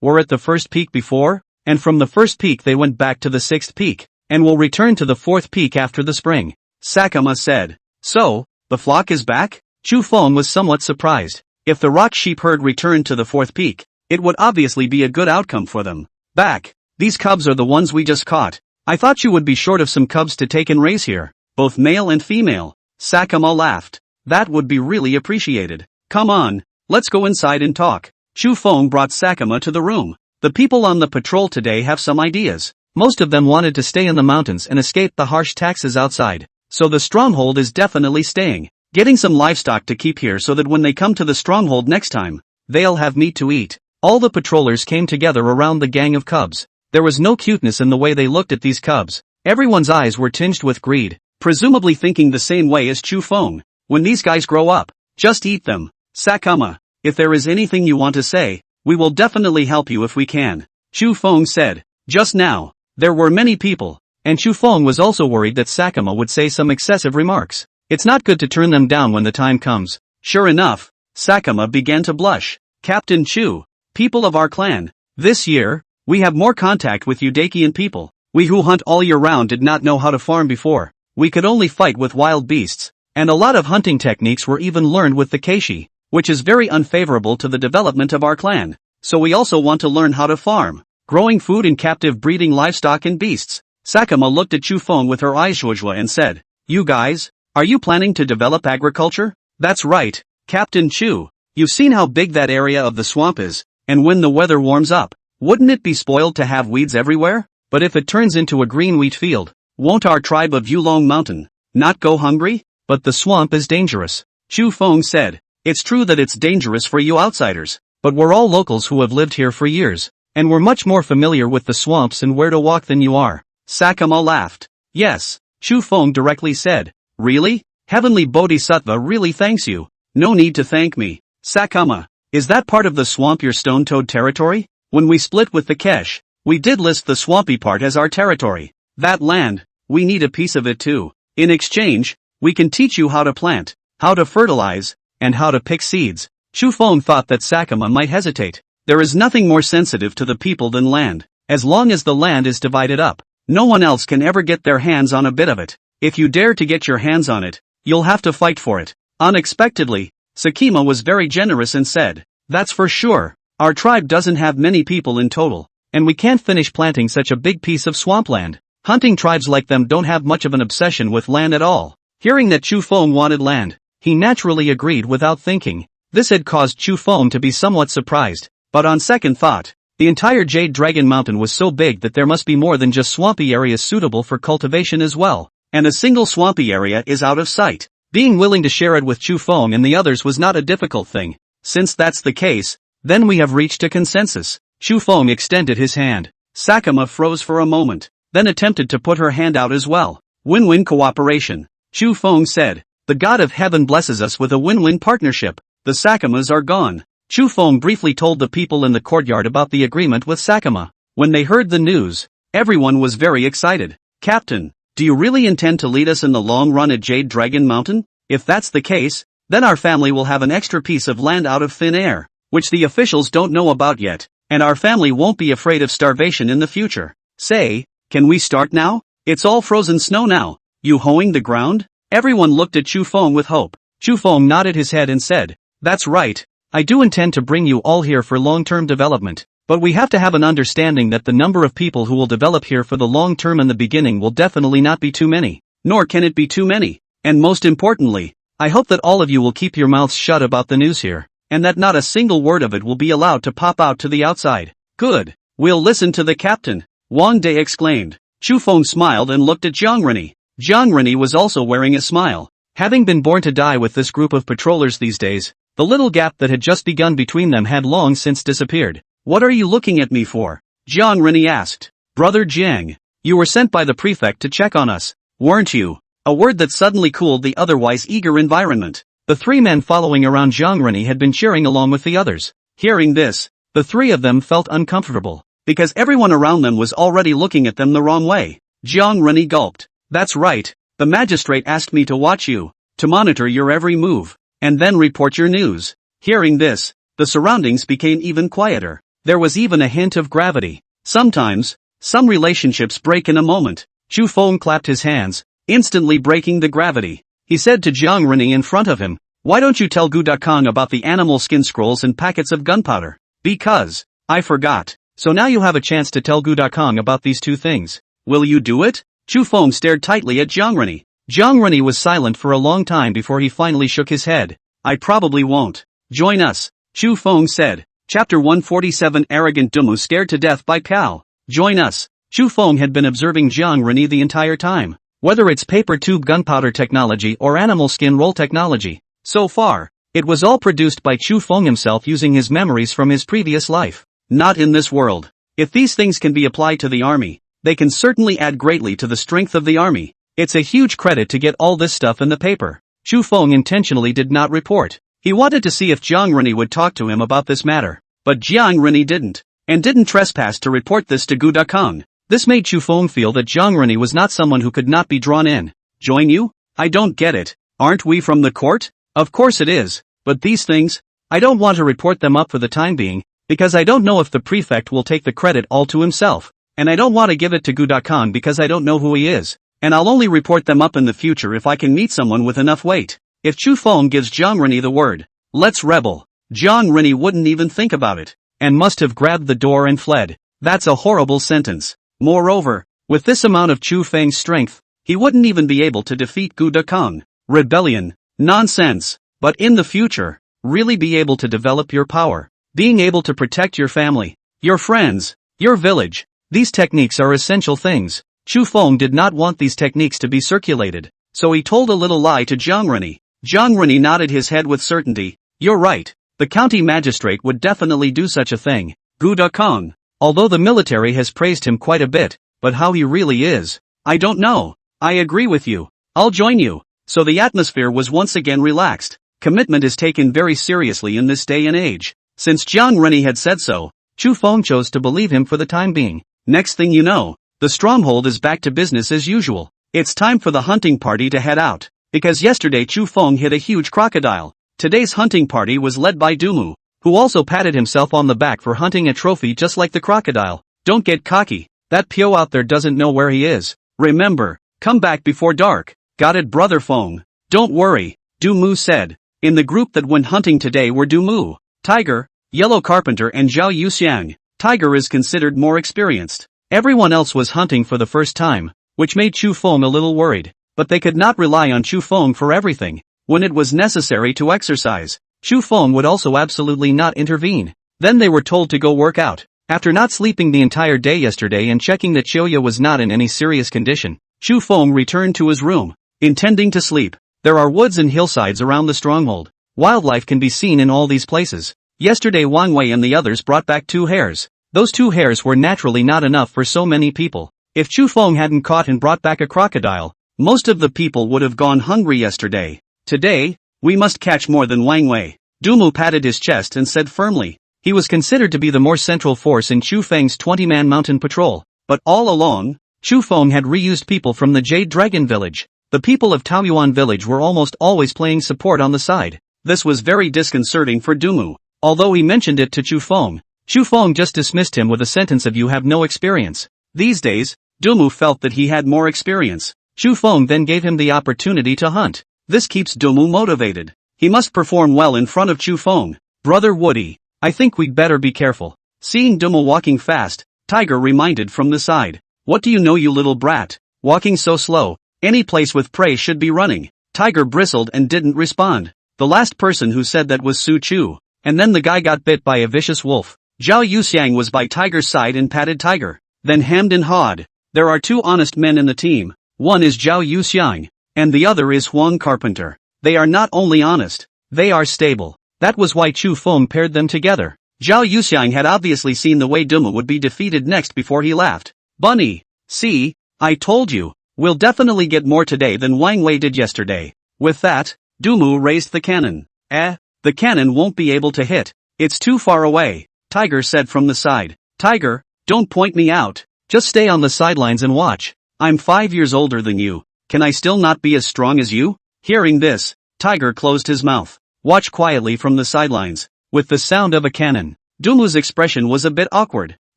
were at the first peak before, and from the first peak they went back to the 6th peak, and will return to the 4th peak after the spring. Sakuma said. So, the flock is back? Chu Feng was somewhat surprised. If the rock sheep herd returned to the 4th peak, it would obviously be a good outcome for them. Back. These cubs are the ones we just caught. I thought you would be short of some cubs to take and raise here, both male and female. Sakuma laughed. That would be really appreciated. Come on, let's go inside and talk. Chu Feng brought Sakuma to the room. The people on the patrol today have some ideas. Most of them wanted to stay in the mountains and escape the harsh taxes outside. So the stronghold is definitely staying. Getting some livestock to keep here so that when they come to the stronghold next time, they'll have meat to eat. All the patrollers came together around the gang of cubs. There was no cuteness in the way they looked at these cubs. Everyone's eyes were tinged with greed, presumably thinking the same way as Chu Feng. When these guys grow up, just eat them. Sakuma, if there is anything you want to say, we will definitely help you if we can. Chu Feng said. Just now, there were many people, and Chu Feng was also worried that Sakuma would say some excessive remarks. It's not good to turn them down when the time comes. Sure enough, Sakuma began to blush. Captain Chu, people of our clan, this year, we have more contact with Udakian people. We who hunt all year round did not know how to farm before. We could only fight with wild beasts, and a lot of hunting techniques were even learned with the Keishi, which is very unfavorable to the development of our clan. So we also want to learn how to farm, growing food and captive breeding livestock and beasts. Sakuma looked at Chu Feng with her eyes zhuozhuo and said, You guys, are you planning to develop agriculture? That's right, Captain Chu. You've seen how big that area of the swamp is, and when the weather warms up, wouldn't it be spoiled to have weeds everywhere? but if it turns into a green wheat field, won't our tribe of Yulong Mountain not go hungry? But the swamp is dangerous, Chu Feng said. It's true that it's dangerous for you outsiders, but we're all locals who have lived here for years, and we're much more familiar with the swamps and where to walk than you are. Sakama laughed. Yes, Chu Feng directly said. Really? Heavenly Bodhisattva really thanks you. No need to thank me. Sakama, is that part of the swamp your stone-toed territory? When we split with the Kesh, we did list the swampy part as our territory. That land, we need a piece of it too. In exchange, we can teach you how to plant, how to fertilize, and how to pick seeds. Chu Feng thought that Sakama might hesitate. There is nothing more sensitive to the people than land. As long as the land is divided up, no one else can ever get their hands on a bit of it. If you dare to get your hands on it, you'll have to fight for it. Unexpectedly, Sakima was very generous and said, that's for sure. Our tribe doesn't have many people in total, and we can't finish planting such a big piece of swampland. Hunting tribes like them don't have much of an obsession with land at all. Hearing that Chu Feng wanted land, he naturally agreed without thinking. This had caused Chu Feng to be somewhat surprised, but on second thought, the entire Jade Dragon Mountain was so big that there must be more than just swampy areas suitable for cultivation as well, and a single swampy area is out of sight. Being willing to share it with Chu Feng and the others was not a difficult thing. Since that's the case, then we have reached a consensus. Chu Feng extended his hand. Sakama froze for a moment, then attempted to put her hand out as well. Win-win cooperation, Chu Feng said. The God of Heaven blesses us with a win-win partnership. The Sakamas are gone. Chu Feng briefly told the people in the courtyard about the agreement with Sakama. When they heard the news, everyone was very excited. Captain, do you really intend to lead us in the long run at Jade Dragon Mountain? If that's the case, then our family will have an extra piece of land out of thin air, which the officials don't know about yet, and our family won't be afraid of starvation in the future. Say, can we start now? It's all frozen snow now. You hoeing the ground? Everyone looked at Chu Feng with hope. Chu Feng nodded his head and said, that's right. I do intend to bring you all here for long-term development, but we have to have an understanding that the number of people who will develop here for the long term in the beginning will definitely not be too many, nor can it be too many. And most importantly, I hope that all of you will keep your mouths shut about the news here, and that not a single word of it will be allowed to pop out to the outside. Good. We'll listen to the captain, Wang De exclaimed. Chu Feng smiled and looked at Jiang Rini. Jiang Rini was also wearing a smile. Having been born to die with this group of patrollers these days, the little gap that had just begun between them had long since disappeared. What are you looking at me for? Jiang Rini asked. Brother Jiang, you were sent by the prefect to check on us, weren't you? A word that suddenly cooled the otherwise eager environment. The three men following around Jiang Rini had been cheering along with the others. Hearing this, the three of them felt uncomfortable, because everyone around them was already looking at them the wrong way. Jiang Rini gulped. That's right, the magistrate asked me to watch you, to monitor your every move, and then report your news. Hearing this, the surroundings became even quieter. There was even a hint of gravity. Sometimes, some relationships break in a moment. Chu Feng clapped his hands, instantly breaking the gravity. He said to Jiang Rini in front of him, why don't you tell Gudakong about the animal skin scrolls and packets of gunpowder? Because, I forgot. So now you have a chance to tell Gudakong about these two things. Will you do it? Chu Feng stared tightly at Jiang Rini. Jiang Rini was silent for a long time before he finally shook his head. I probably won't. Join us, Chu Feng said. Chapter 147 Arrogant Dumu scared to death by Pal. Join us. Chu Feng had been observing Jiang Rini the entire time. Whether it's paper tube gunpowder technology or animal skin roll technology. So far, it was all produced by Chu Feng himself using his memories from his previous life. Not in this world. If these things can be applied to the army, they can certainly add greatly to the strength of the army. It's a huge credit to get all this stuff in the paper. Chu Feng intentionally did not report. He wanted to see if Jiang Rini would talk to him about this matter. But Jiang Rini didn't. And didn't trespass to report this to Gudakong. This made Chu Feng feel that Jiang Rini was not someone who could not be drawn in. Join you? I don't get it. Aren't we from the court? Of course it is. But these things, I don't want to report them up for the time being, because I don't know if the prefect will take the credit all to himself. And I don't want to give it to Gudakong because I don't know who he is. And I'll only report them up in the future if I can meet someone with enough weight. If Chu Feng gives Jiang Rini the word, let's rebel, Jiang Rini wouldn't even think about it, and must have grabbed the door and fled. That's a horrible sentence. Moreover, with this amount of Chu Feng's strength, he wouldn't even be able to defeat Gudakong. Rebellion. Nonsense. But in the future, really be able to develop your power. Being able to protect your family, your friends, your village, These techniques are essential things. Chu Feng did not want these techniques to be circulated, so he told a little lie to Jiang Rennie. Jiang Rennie nodded his head with certainty. You're right. The county magistrate would definitely do such a thing. Gu Da Kong. Although the military has praised him quite a bit, but how he really is, I don't know. I agree with you. I'll join you. So the atmosphere was once again relaxed. Commitment is taken very seriously in this day and age. Since Jiang Rennie had said so, Chu Feng chose to believe him for the time being. Next thing you know, the stronghold is back to business as usual. It's time for the hunting party to head out. Because yesterday Chu Feng hit a huge crocodile. Today's hunting party was led by Dumu, who also patted himself on the back for hunting a trophy just like the crocodile. Don't get cocky. That Pio out there doesn't know where he is. Remember, come back before dark. Got it, brother Feng? Don't worry, Dumu said. In the group that went hunting today were Dumu, Tiger, Yellow Carpenter and Zhao Yuxiang. Tiger is considered more experienced. Everyone else was hunting for the first time, which made Chu Feng a little worried. But they could not rely on Chu Feng for everything. When it was necessary to exercise, Chu Feng would also absolutely not intervene. Then they were told to go work out. After not sleeping the entire day yesterday and checking that Choya was not in any serious condition, Chu Feng returned to his room, intending to sleep. There are woods and hillsides around the stronghold. Wildlife can be seen in all these places. Yesterday Wang Wei and the others brought back 2 hares. Those 2 hares were naturally not enough for so many people. If Chu Feng hadn't caught and brought back a crocodile, most of the people would have gone hungry yesterday. Today, we must catch more than Wang Wei. Dumu patted his chest and said firmly. He was considered to be the more central force in Chu Feng's 20-man mountain patrol. But all along, Chu Feng had reused people from the Jade Dragon village. The people of Taoyuan village were almost always playing support on the side. This was very disconcerting for Dumu. Although he mentioned it to Chu Feng just dismissed him with a sentence of "You have no experience." These days, Dumu felt that he had more experience. Chu Feng then gave him the opportunity to hunt. This keeps Dumu motivated. He must perform well in front of Chu Feng. Brother Woody, I think we'd better be careful. Seeing Dumu walking fast, Tiger reminded from the side. What do you know, you little brat? Walking so slow. Any place with prey should be running. Tiger bristled and didn't respond. The last person who said that was Su Chu. And then the guy got bit by a vicious wolf. Zhao Yuxiang was by Tiger's side and patted Tiger. Then hemmed and hawed. There are 2 honest men in the team. One is Zhao Yuxiang, and the other is Huang Carpenter. They are not only honest, they are stable. That was why Chu Feng paired them together. Zhao Yuxiang had obviously seen the way Dumu would be defeated next before he laughed. Bunny, see, I told you, we'll definitely get more today than Wang Wei did yesterday. With that, Dumu raised the cannon. The cannon won't be able to hit. It's too far away, Tiger said from the side. Tiger, don't point me out. Just stay on the sidelines and watch. I'm 5 years older than you. Can I still not be as strong as you? Hearing this, Tiger closed his mouth. Watch quietly from the sidelines. With the sound of a cannon, Dumu's expression was a bit awkward.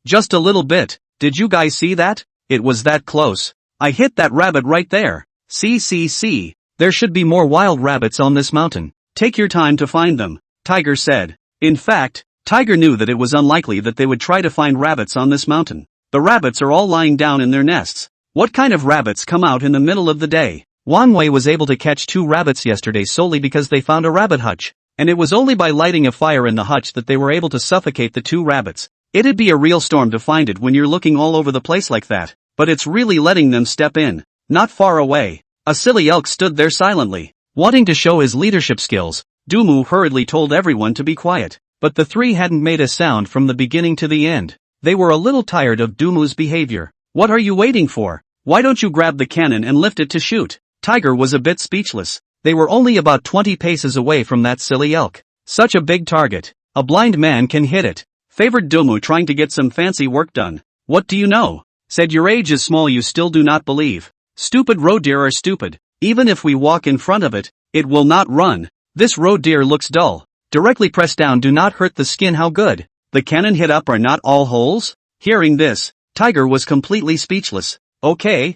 Just a little bit. Did you guys see that? It was that close. I hit that rabbit right there. See. There should be more wild rabbits on this mountain. Take your time to find them, Tiger said. In fact, Tiger knew that it was unlikely that they would try to find rabbits on this mountain. The rabbits are all lying down in their nests. What kind of rabbits come out in the middle of the day? Wang Wei was able to catch 2 rabbits yesterday solely because they found a rabbit hutch. And it was only by lighting a fire in the hutch that they were able to suffocate the 2 rabbits. It'd be a real storm to find it when you're looking all over the place like that. But it's really letting them step in. Not far away, a silly elk stood there silently. Wanting to show his leadership skills, Dumu hurriedly told everyone to be quiet. But the 3 hadn't made a sound from the beginning to the end. They were a little tired of Dumu's behavior. What are you waiting for? Why don't you grab the cannon and lift it to shoot? Tiger was a bit speechless. They were only about 20 paces away from that silly elk. Such a big target. A blind man can hit it. Favored Dumu trying to get some fancy work done. What do you know? Said your age is small, you still do not believe. Stupid roe deer are stupid. Even if we walk in front of it, it will not run. This roe deer looks dull. Directly press down, do not hurt the skin. How good. The cannon hit up are not all holes? Hearing this, Tiger was completely speechless. Okay,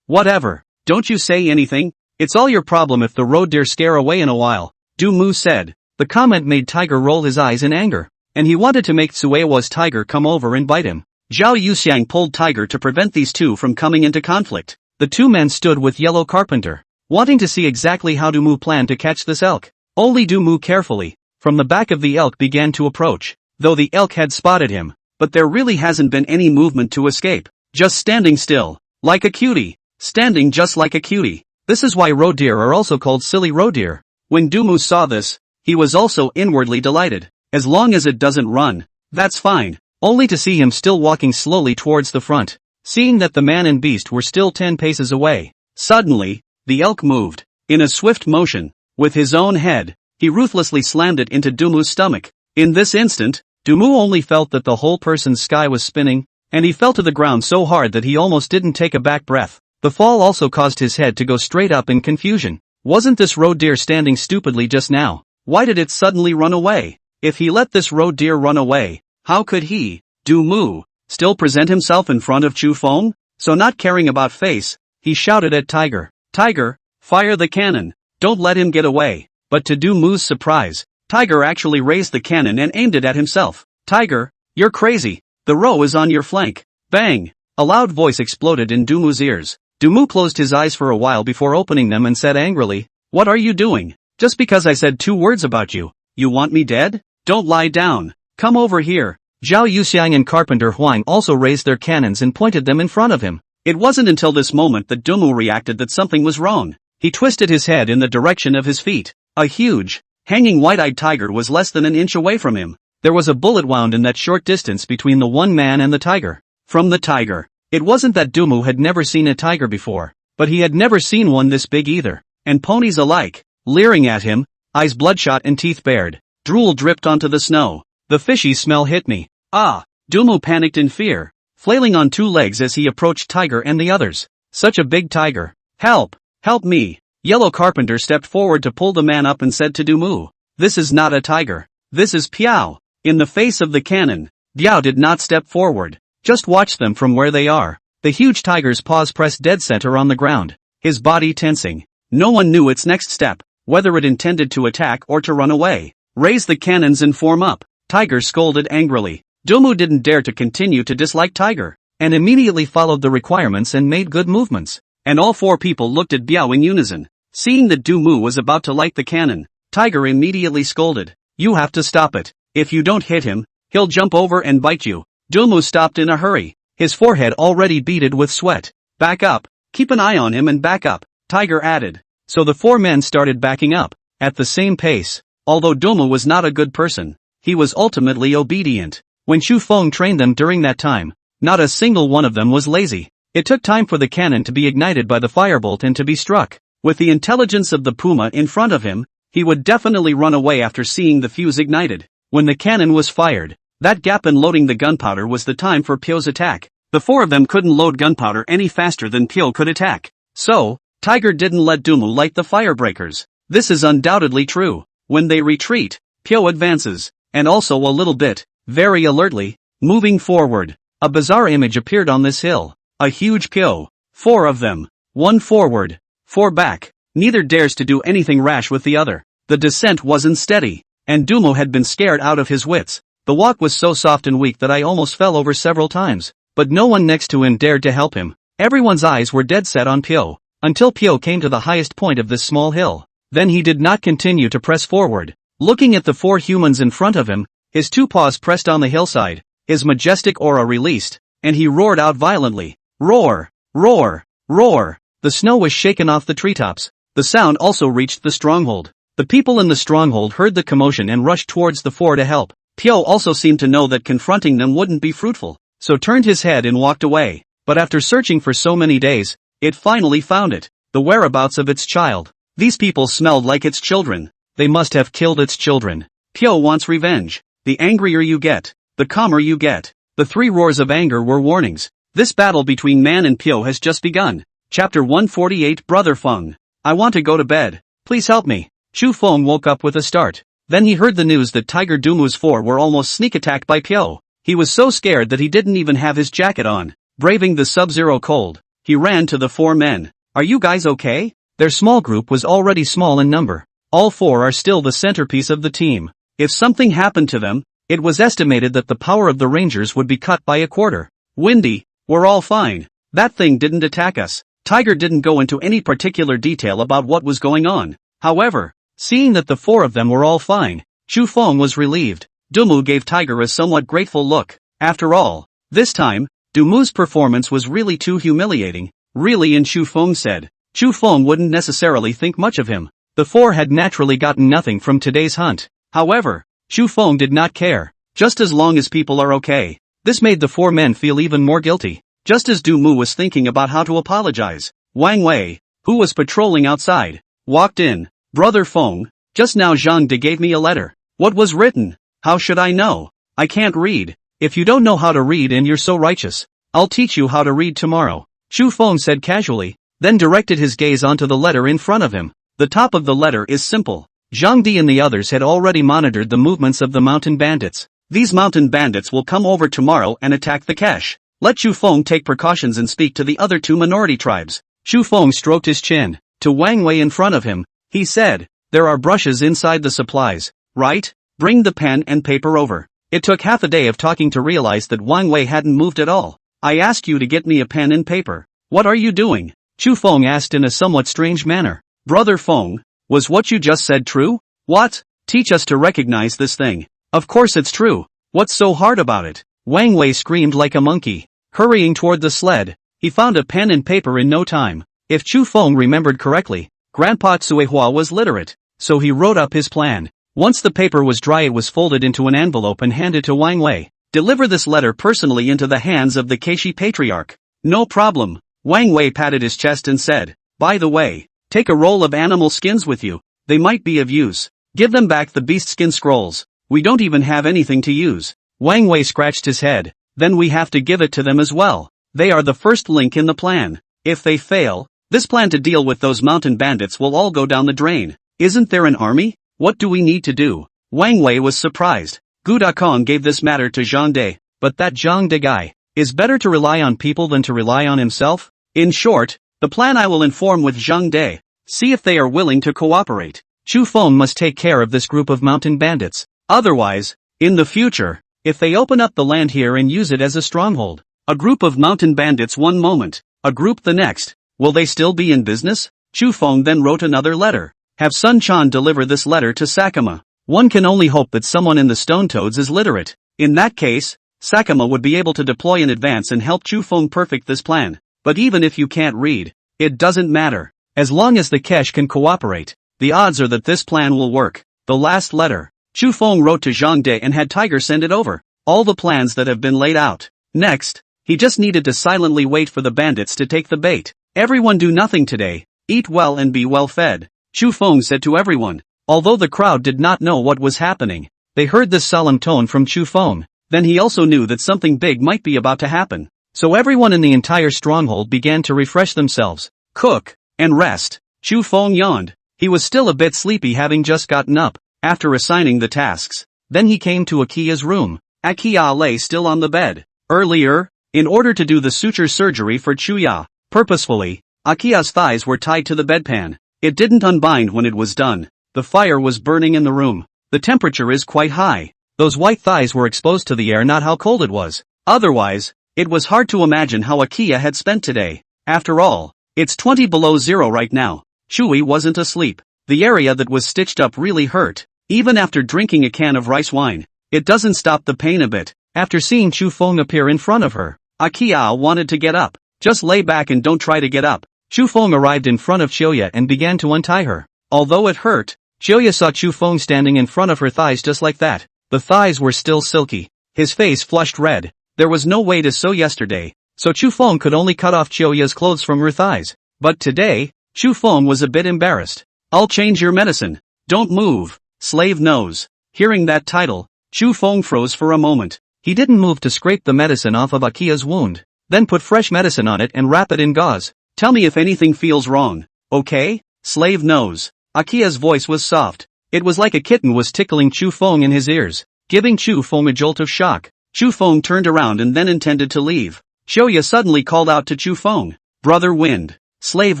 whatever. Don't you say anything. It's all your problem if the roe deer scare away in a while, Dumu said. The comment made Tiger roll his eyes in anger, and he wanted to make Tsuewa's Tiger come over and bite him. Zhao Yuxiang pulled Tiger to prevent these 2 from coming into conflict. The 2 men stood with Yellow Carpenter, wanting to see exactly how Dumu planned to catch this elk. Only Dumu carefully, from the back of the elk, began to approach. Though the elk had spotted him, but there really hasn't been any movement to escape. Just standing still. Like a cutie. Standing just like a cutie. This is why roe deer are also called silly roe deer. When Dumu saw this, he was also inwardly delighted. As long as it doesn't run, that's fine. Only to see him still walking slowly towards the front. Seeing that the man and beast were still 10 paces away. Suddenly, the elk moved. In a swift motion, with his own head, he ruthlessly slammed it into Dumu's stomach. In this instant, Dumu only felt that the whole person's sky was spinning, and he fell to the ground so hard that he almost didn't take a back breath. The fall also caused his head to go straight up in confusion. Wasn't this roe deer standing stupidly just now? Why did it suddenly run away? If he let this roe deer run away, how could he, Dumu, still present himself in front of Chu Feng? So not caring about face, he shouted at Tiger. Tiger, fire the cannon. Don't let him get away. But to Dumu's surprise, Tiger actually raised the cannon and aimed it at himself. Tiger, you're crazy. The roe is on your flank. Bang! A loud voice exploded in Dumu's ears. Dumu closed his eyes for a while before opening them and said angrily, "What are you doing? Just because I said 2 words about you, you want me dead? Don't lie down. Come over here." Zhao Yuxiang and Carpenter Huang also raised their cannons and pointed them in front of him. It wasn't until this moment that Dumu reacted that something was wrong. He twisted his head in the direction of his feet. A huge, hanging white-eyed tiger was less than an inch away from him. There was a bullet wound in that short distance between the one man and the tiger. From the tiger. It wasn't that Dumu had never seen a tiger before, but he had never seen one this big either. And ponies alike, leering at him, eyes bloodshot and teeth bared. Drool dripped onto the snow. The fishy smell hit me. Ah! Dumu panicked in fear, flailing on 2 legs as he approached Tiger and the others. Such a big tiger. Help! Help me! Yellow Carpenter stepped forward to pull the man up and said to Dumu, "This is not a tiger. This is Piao." In the face of the cannon, Biao did not step forward. Just watch them from where they are. The huge tiger's paws pressed dead center on the ground, his body tensing. No one knew its next step, whether it intended to attack or to run away. Raise the cannons and form up. Tiger scolded angrily. Dumu didn't dare to continue to dislike Tiger, and immediately followed the requirements and made good movements. And all 4 people looked at Biao in unison. Seeing that Dumu was about to light the cannon, Tiger immediately scolded. "You have to stop it. If you don't hit him, he'll jump over and bite you." Dumu stopped in a hurry, his forehead already beaded with sweat. "Back up. Keep an eye on him and back up," Tiger added. So the 4 men started backing up, at the same pace. Although Dumu was not a good person, he was ultimately obedient. When Chu Feng trained them during that time, not a single one of them was lazy. It took time for the cannon to be ignited by the firebolt and to be struck. With the intelligence of the puma in front of him, he would definitely run away after seeing the fuse ignited. When the cannon was fired, that gap in loading the gunpowder was the time for Pio's attack. The 4 of them couldn't load gunpowder any faster than Pio could attack. So, Tiger didn't let Dumu light the firebreakers. This is undoubtedly true. When they retreat, Pio advances, and also a little bit, very alertly, moving forward. A bizarre image appeared on this hill. A huge Pio. 4 of them. 1 forward, 4 back. Neither dares to do anything rash with the other. The descent wasn't steady, and Dumu had been scared out of his wits. The walk was so soft and weak that I almost fell over several times, but no one next to him dared to help him. Everyone's eyes were dead set on Pio, until Pio came to the highest point of this small hill. Then he did not continue to press forward. Looking at the 4 humans in front of him, his 2 paws pressed on the hillside, his majestic aura released, and he roared out violently. Roar! Roar! Roar! The snow was shaken off the treetops. The sound also reached the stronghold. The people in the stronghold heard the commotion and rushed towards the 4 to help. Pio also seemed to know that confronting them wouldn't be fruitful, so turned his head and walked away. But after searching for so many days, it finally found it. The whereabouts of its child. These people smelled like its children. They must have killed its children. Pio wants revenge. The angrier you get, the calmer you get. The 3 roars of anger were warnings. This battle between man and Pio has just begun. Chapter 148. Brother Feng. I want to go to bed. Please help me. Chu Feng woke up with a start. Then he heard the news that Tiger Dumu's 4 were almost sneak attacked by Pio. He was so scared that he didn't even have his jacket on. Braving the sub-zero cold, he ran to the 4 men. Are you guys okay? Their small group was already small in number. All 4 are still the centerpiece of the team. If something happened to them, it was estimated that the power of the Rangers would be cut by a quarter. Windy, we're all fine. That thing didn't attack us. Tiger didn't go into any particular detail about what was going on. However, seeing that the 4 of them were all fine, Chu Feng was relieved. Dumu gave Tiger a somewhat grateful look. After all, this time, Dumu's performance was really too humiliating, really, and Chu Feng said. Chu Feng wouldn't necessarily think much of him. The four had naturally gotten nothing from today's hunt. However, Chu Feng did not care, just as long as people are okay. This made the four men feel even more guilty. Just as Dumu was thinking about how to apologize, Wang Wei, who was patrolling outside, walked in. Brother Feng, just now Zhang De gave me a letter. What was written? How should I know? I can't read. If you don't know how to read and you're so righteous, I'll teach you how to read tomorrow. Chu Feng said casually, then directed his gaze onto the letter in front of him. The top of the letter is simple. Zhang De and the others had already monitored the movements of the mountain bandits. These mountain bandits will come over tomorrow and attack the cache. Let Chu Feng take precautions and speak to the other two minority tribes. Chu Feng stroked his chin. To Wang Wei in front of him, he said, there are brushes inside the supplies, right? Bring the pen and paper over. It took half a day of talking to realize that Wang Wei hadn't moved at all. I asked you to get me a pen and paper. What are you doing? Chu Feng asked in a somewhat strange manner. Brother Feng, was what you just said true? What? Teach us to recognize this thing. Of course it's true. What's so hard about it? Wang Wei screamed like a monkey. Hurrying toward the sled, he found a pen and paper in no time. If Chu Feng remembered correctly, Grandpa Tsuehua was literate, so he wrote up his plan. Once the paper was dry, it was folded into an envelope and handed to Wang Wei. Deliver this letter personally into the hands of the Keishi Patriarch. No problem. Wang Wei patted his chest and said, by the way, take a roll of animal skins with you. They might be of use. Give them back the beast skin scrolls. We don't even have anything to use. Wang Wei scratched his head. Then we have to give it to them as well. They are the first link in the plan. If they fail, this plan to deal with those mountain bandits will all go down the drain. Isn't there an army? What do we need to do? Wang Wei was surprised. Gudakong gave this matter to Zhang De, but that Zhang De guy is better to rely on people than to rely on himself. In short, the plan I will inform with Zhang De. See if they are willing to cooperate. Chu Feng must take care of this group of mountain bandits. Otherwise, in the future, if they open up the land here and use it as a stronghold, a group of mountain bandits one moment, a group the next, will they still be in business? Chu Feng then wrote another letter. Have Sun Chan deliver this letter to Sakama. One can only hope that someone in the Stone Toads is literate. In that case, Sakama would be able to deploy in advance and help Chu Feng perfect this plan. But even if you can't read, it doesn't matter. As long as the cache can cooperate, the odds are that this plan will work. The last letter. Chu Feng wrote to Zhang De and had Tiger send it over. All the plans that have been laid out. Next, he just needed to silently wait for the bandits to take the bait. Everyone do nothing today. Eat well and be well fed. Chu Feng said to everyone. Although the crowd did not know what was happening, they heard this solemn tone from Chu Feng. Then he also knew that something big might be about to happen. So everyone in the entire stronghold began to refresh themselves, cook, and rest. Chu Feng yawned. He was still a bit sleepy, having just gotten up, after assigning the tasks. Then he came to Akia's room. Akia lay still on the bed. Earlier, in order to do the suture surgery for Chuya, purposefully, Akia's thighs were tied to the bedpan. It didn't unbind when it was done. The fire was burning in the room. The temperature is quite high. Those white thighs were exposed to the air, not how cold it was. Otherwise, it was hard to imagine how Akia had spent today. After all, it's 20 below zero right now. Chui wasn't asleep. The area that was stitched up really hurt. Even after drinking a can of rice wine, it doesn't stop the pain a bit. After seeing Chu Feng appear in front of her, Akia wanted to get up. Just lay back and don't try to get up. Chu Feng arrived in front of Chioya and began to untie her. Although it hurt, Chioya saw Chu Feng standing in front of her thighs just like that. The thighs were still silky. His face flushed red. There was no way to sew yesterday, so Chu Feng could only cut off Chioya's clothes from her thighs. But today, Chu Feng was a bit embarrassed. I'll change your medicine. Don't move. Slave knows. Hearing that title, Chu Feng froze for a moment. He didn't move to scrape the medicine off of Akia's wound. Then put fresh medicine on it and wrap it in gauze. Tell me if anything feels wrong. Okay? Slave knows. Akia's voice was soft. It was like a kitten was tickling Chu Feng in his ears, giving Chu Feng a jolt of shock. Chu Feng turned around and then intended to leave. Shoya suddenly called out to Chu Feng. Brother Wind. Slave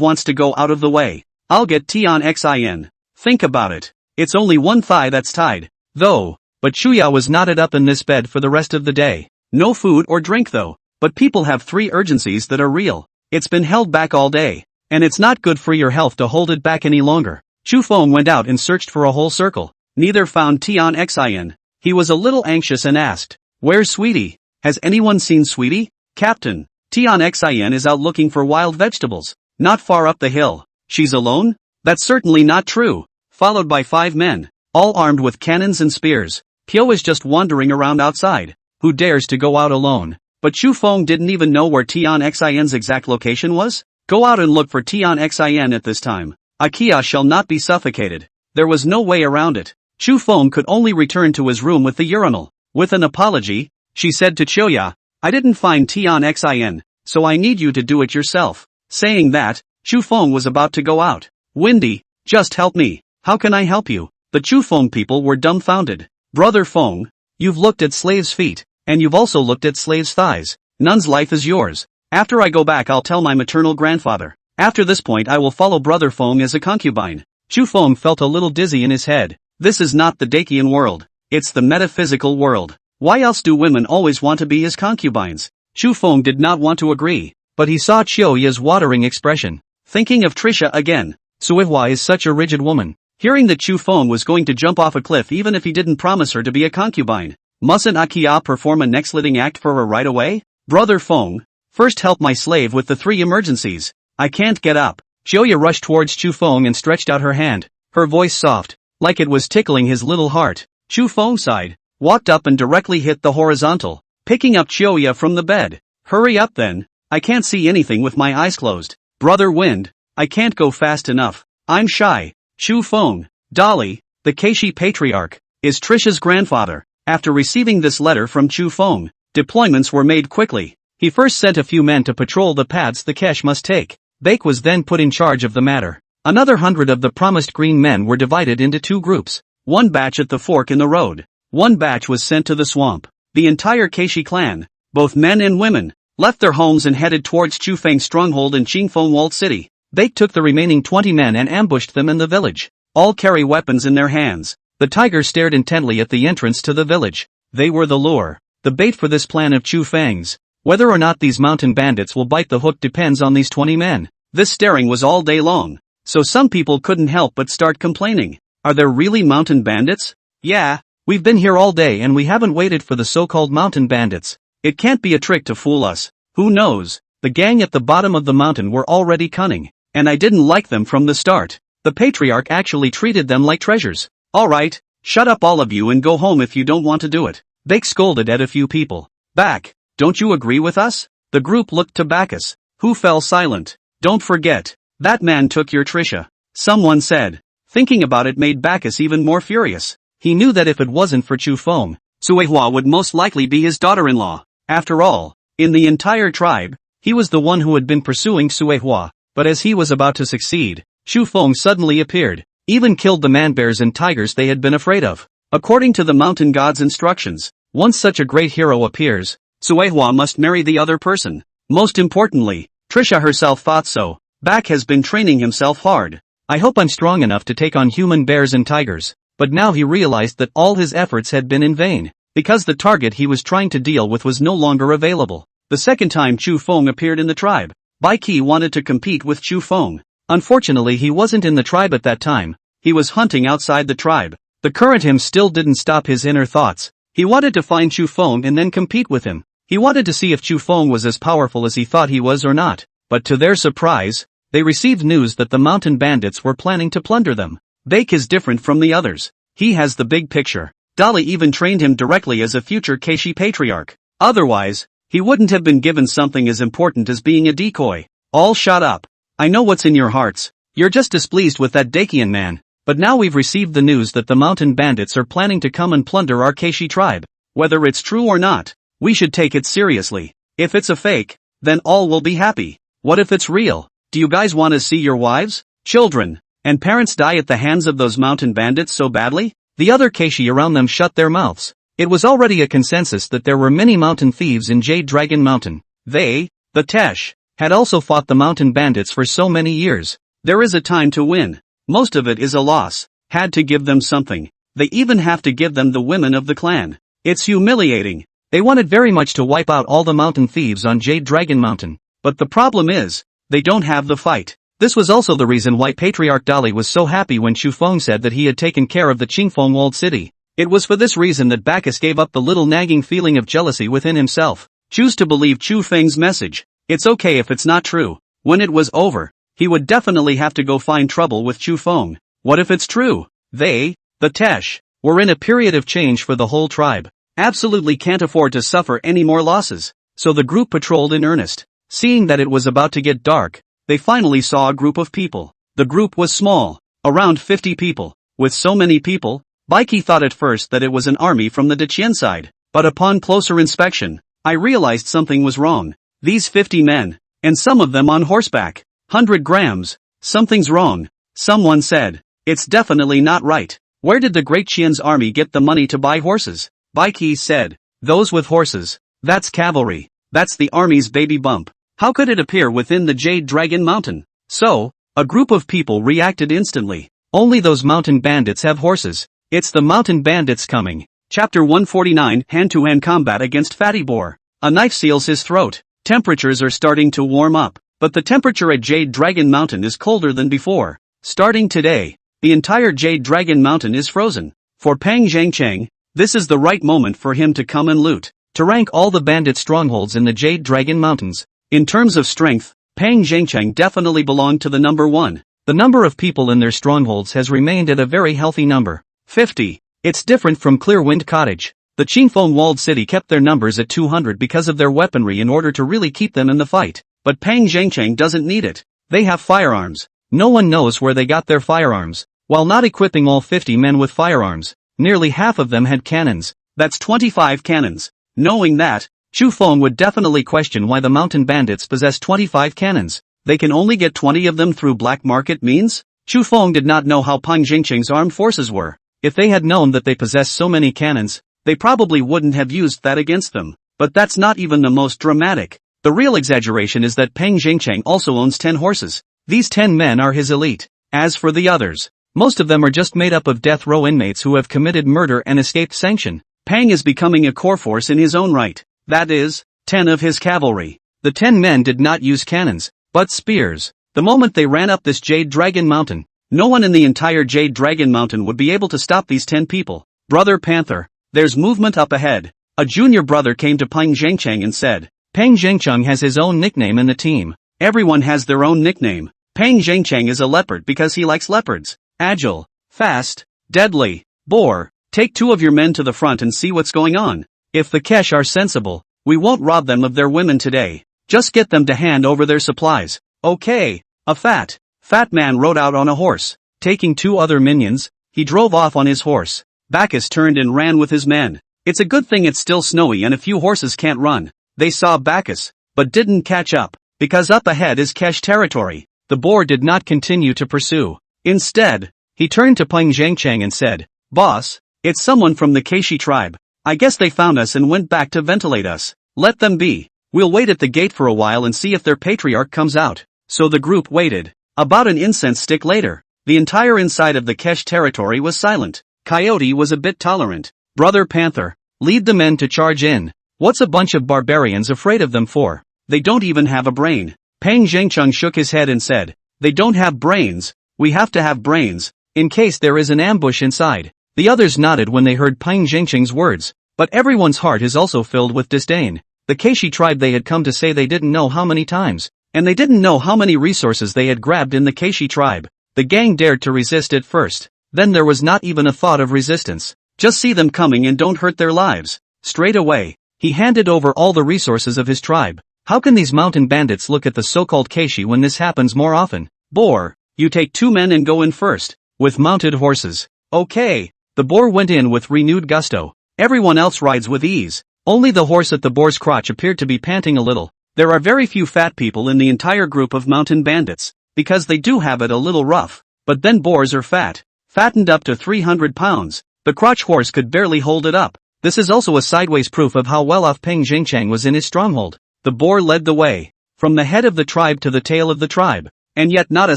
wants to go out of the way. I'll get Tion Xin. Think about it. It's only one thigh that's tied, though. But Chuya was knotted up in this bed for the rest of the day. No food or drink though. But people have 3 urgencies that are real. It's been held back all day. And it's not good for your health to hold it back any longer. Chu Feng went out and searched for a whole circle. Neither found Tion Xin. He was a little anxious and asked, Where's Sweetie? Has anyone seen Sweetie? Captain, Tion Xin is out looking for wild vegetables. Not far up the hill. She's alone? That's certainly not true. Followed by 5 men, all armed with cannons and spears. Pyo is just wandering around outside. Who dares to go out alone? But Chu Feng didn't even know where Tion Xin's exact location was? Go out and look for Tion Xin at this time. Akia shall not be suffocated. There was no way around it. Chu Feng could only return to his room with the urinal. With an apology, she said to Choya, I didn't find Tion Xin, so I need you to do it yourself. Saying that, Chu Feng was about to go out. Windy, just help me. How can I help you? The Chu Feng people were dumbfounded. Brother Feng, you've looked at slaves' feet, and you've also looked at slaves' thighs. None's life is yours. After I go back I'll tell my maternal grandfather. After this point I will follow Brother Feng as a concubine. Chu Feng felt a little dizzy in his head. This is not the Dakian world. It's the metaphysical world. Why else do women always want to be his concubines? Chu Feng did not want to agree, but he saw Choya's watering expression. Thinking of Trisha again. Suihua is such a rigid woman. Hearing that Chu Feng was going to jump off a cliff even if he didn't promise her to be a concubine. Mustn't Akia perform a next living act for her right away? Brother Feng, first help my slave with the 3 emergencies. I can't get up. Choya rushed towards Chu Feng and stretched out her hand, her voice soft, like it was tickling his little heart. Chu Feng sighed, walked up and directly hit the horizontal, picking up Choya from the bed. Hurry up then, I can't see anything with my eyes closed. Brother Wind, I can't go fast enough. I'm shy. Chu Feng, Dolly, the Keishi patriarch, is Trisha's grandfather. After receiving this letter from Chu Feng, deployments were made quickly. He first sent a few men to patrol the paths the Kesh must take. Bake was then put in charge of the matter. Another 100 of the promised green men were divided into 2 groups. 1 batch at the fork in the road. 1 batch was sent to the swamp. The entire Keishi clan, both men and women, left their homes and headed towards Chu Feng's stronghold in Qingfeng Walled City. Bake took the remaining 20 men and ambushed them in the village. All carry weapons in their hands. The tiger stared intently at the entrance to the village. They were the lure, the bait for this plan of Chu Feng's. Whether or not these mountain bandits will bite the hook depends on these 20 men. This staring was all day long, so some people couldn't help but start complaining. Are there really mountain bandits? Yeah, we've been here all day and we haven't waited for the so-called mountain bandits. It can't be a trick to fool us. Who knows? The gang at the bottom of the mountain were already cunning, and I didn't like them from the start. The patriarch actually treated them like treasures. Alright, shut up all of you and go home if you don't want to do it. Bake scolded at a few people. Back, don't you agree with us? The group looked to Bacchus, who fell silent. Don't forget, that man took your Trisha. Someone said. Thinking about it made Bacchus even more furious. He knew that if it wasn't for Chu Feng, Suihua would most likely be his daughter-in-law. After all, in the entire tribe, he was the one who had been pursuing Suihua. But as he was about to succeed, Chu Feng suddenly appeared, even killed the man-bears and tigers they had been afraid of. According to the mountain god's instructions, once such a great hero appears, Suihua must marry the other person. Most importantly, Trisha herself thought so. Bak has been training himself hard. I hope I'm strong enough to take on human bears and tigers. But now he realized that all his efforts had been in vain, because the target he was trying to deal with was no longer available. The second time Chu Feng appeared in the tribe, Bai Qi wanted to compete with Chu Feng. Unfortunately he wasn't in the tribe at that time. He was hunting outside the tribe. The current him still didn't stop his inner thoughts. He wanted to find Chu Feng and then compete with him. He wanted to see if Chu Feng was as powerful as he thought he was or not. But to their surprise, they received news that the mountain bandits were planning to plunder them. Bake is different from the others. He has the big picture. Dali even trained him directly as a future Keishi patriarch. Otherwise, he wouldn't have been given something as important as being a decoy. All shut up. I know what's in your hearts. You're just displeased with that Dakian man. But now we've received the news that the mountain bandits are planning to come and plunder our Keishi tribe. Whether it's true or not, we should take it seriously. If it's a fake, then all will be happy. What if it's real? Do you guys want to see your wives, children, and parents die at the hands of those mountain bandits so badly? The other Keishi around them shut their mouths. It was already a consensus that there were many mountain thieves in Jade Dragon Mountain. They, the Tesh, had also fought the mountain bandits for so many years. There is a time to win. Most of it is a loss. Had to give them something. They even have to give them the women of the clan. It's humiliating. They wanted very much to wipe out all the mountain thieves on Jade Dragon Mountain. But the problem is, they don't have the fight. This was also the reason why Patriarch Dali was so happy when Chu Feng said that he had taken care of the Qingfeng Walled City. It was for this reason that Bacchus gave up the little nagging feeling of jealousy within himself. Choose to believe Chu Feng's message. It's okay if it's not true. When it was over, he would definitely have to go find trouble with Chu Feng. What if it's true? They, the Tesh, were in a period of change for the whole tribe. Absolutely can't afford to suffer any more losses. So the group patrolled in earnest. Seeing that it was about to get dark, they finally saw a group of people. The group was small, around 50 people. With so many people, Baiki thought at first that it was an army from the Deqian side. But upon closer inspection, I realized something was wrong. These 50 men, and some of them on horseback. 100 grams. Something's wrong. Someone said. It's definitely not right. Where did the Great Qian's army get the money to buy horses? Baiki said. Those with horses. That's cavalry. That's the army's baby bump. How could it appear within the Jade Dragon Mountain? So, a group of people reacted instantly. Only those mountain bandits have horses. It's the mountain bandits coming. Chapter 149 Hand-to-hand combat against Fatty Boar. A knife seals his throat. Temperatures are starting to warm up. But the temperature at Jade Dragon Mountain is colder than before. Starting today, the entire Jade Dragon Mountain is frozen. For Pang Zhangcheng, this is the right moment for him to come and loot. To rank all the bandit strongholds in the Jade Dragon Mountains. In terms of strength, Pang Zhangcheng definitely belonged to the number 1. The number of people in their strongholds has remained at a very healthy number. 50. It's different from Clearwind Cottage. The Qingfeng walled city kept their numbers at 200 because of their weaponry in order to really keep them in the fight. But Pang Zhangcheng doesn't need it. They have firearms. No one knows where they got their firearms. While not equipping all 50 men with firearms, nearly half of them had cannons. That's 25 cannons. Knowing that, Chu Feng would definitely question why the mountain bandits possess 25 cannons. They can only get 20 of them through black market means? Chu Feng did not know how Pang Zhangcheng's armed forces were. If they had known that they possessed so many cannons, they probably wouldn't have used that against them. But that's not even the most dramatic. The real exaggeration is that Pang Zhangcheng also owns 10 horses. These 10 men are his elite. As for the others, most of them are just made up of death row inmates who have committed murder and escaped sanction. Pang is becoming a core force in his own right. That is, 10 of his cavalry. The 10 men did not use cannons, but spears. The moment they ran up this Jade Dragon Mountain, no one in the entire Jade Dragon Mountain would be able to stop these 10 people. Brother Panther, there's movement up ahead. A junior brother came to Pang Zhangcheng and said. Pang Zhangcheng has his own nickname in the team. Everyone has their own nickname. Pang Zhangcheng is a leopard because he likes leopards. Agile, fast, deadly. Boar, take 2 of your men to the front and see what's going on. If the Kesh are sensible, we won't rob them of their women today. Just get them to hand over their supplies. Okay. A fat man rode out on a horse. Taking 2 other minions, he drove off on his horse. Bacchus turned and ran with his men. It's a good thing it's still snowy and a few horses can't run. They saw Bacchus, but didn't catch up, because up ahead is Kesh territory. The boar did not continue to pursue. Instead, he turned to Pang Zhangcheng and said, Boss, it's someone from the Keishi tribe. I guess they found us and went back to ventilate us. Let them be. We'll wait at the gate for a while and see if their patriarch comes out. So the group waited. About an incense stick later, the entire inside of the Kesh territory was silent. Coyote was a bit tolerant. Brother Panther, lead the men to charge in. What's a bunch of barbarians afraid of them for? They don't even have a brain. Pang Zhangcheng shook his head and said, They don't have brains. We have to have brains, in case there is an ambush inside. The others nodded when they heard Pang Zhangcheng's words, but everyone's heart is also filled with disdain. The Keishi tribe they had come to say they didn't know how many times, and they didn't know how many resources they had grabbed in the Keishi tribe. The gang dared to resist at first, then there was not even a thought of resistance. Just see them coming and don't hurt their lives. Straight away, he handed over all the resources of his tribe. How can these mountain bandits look at the so-called Keishi when this happens more often? Boar, you take 2 men and go in first, with mounted horses. Okay. The boar went in with renewed gusto. Everyone else rides with ease. Only the horse at the boar's crotch appeared to be panting a little. There are very few fat people in the entire group of mountain bandits, because they do have it a little rough. But then boars are fat. Fattened up to 300 pounds. The crotch horse could barely hold it up. This is also a sideways proof of how well off Pang Zhangcheng was in his stronghold. The boar led the way, from the head of the tribe to the tail of the tribe, and yet not a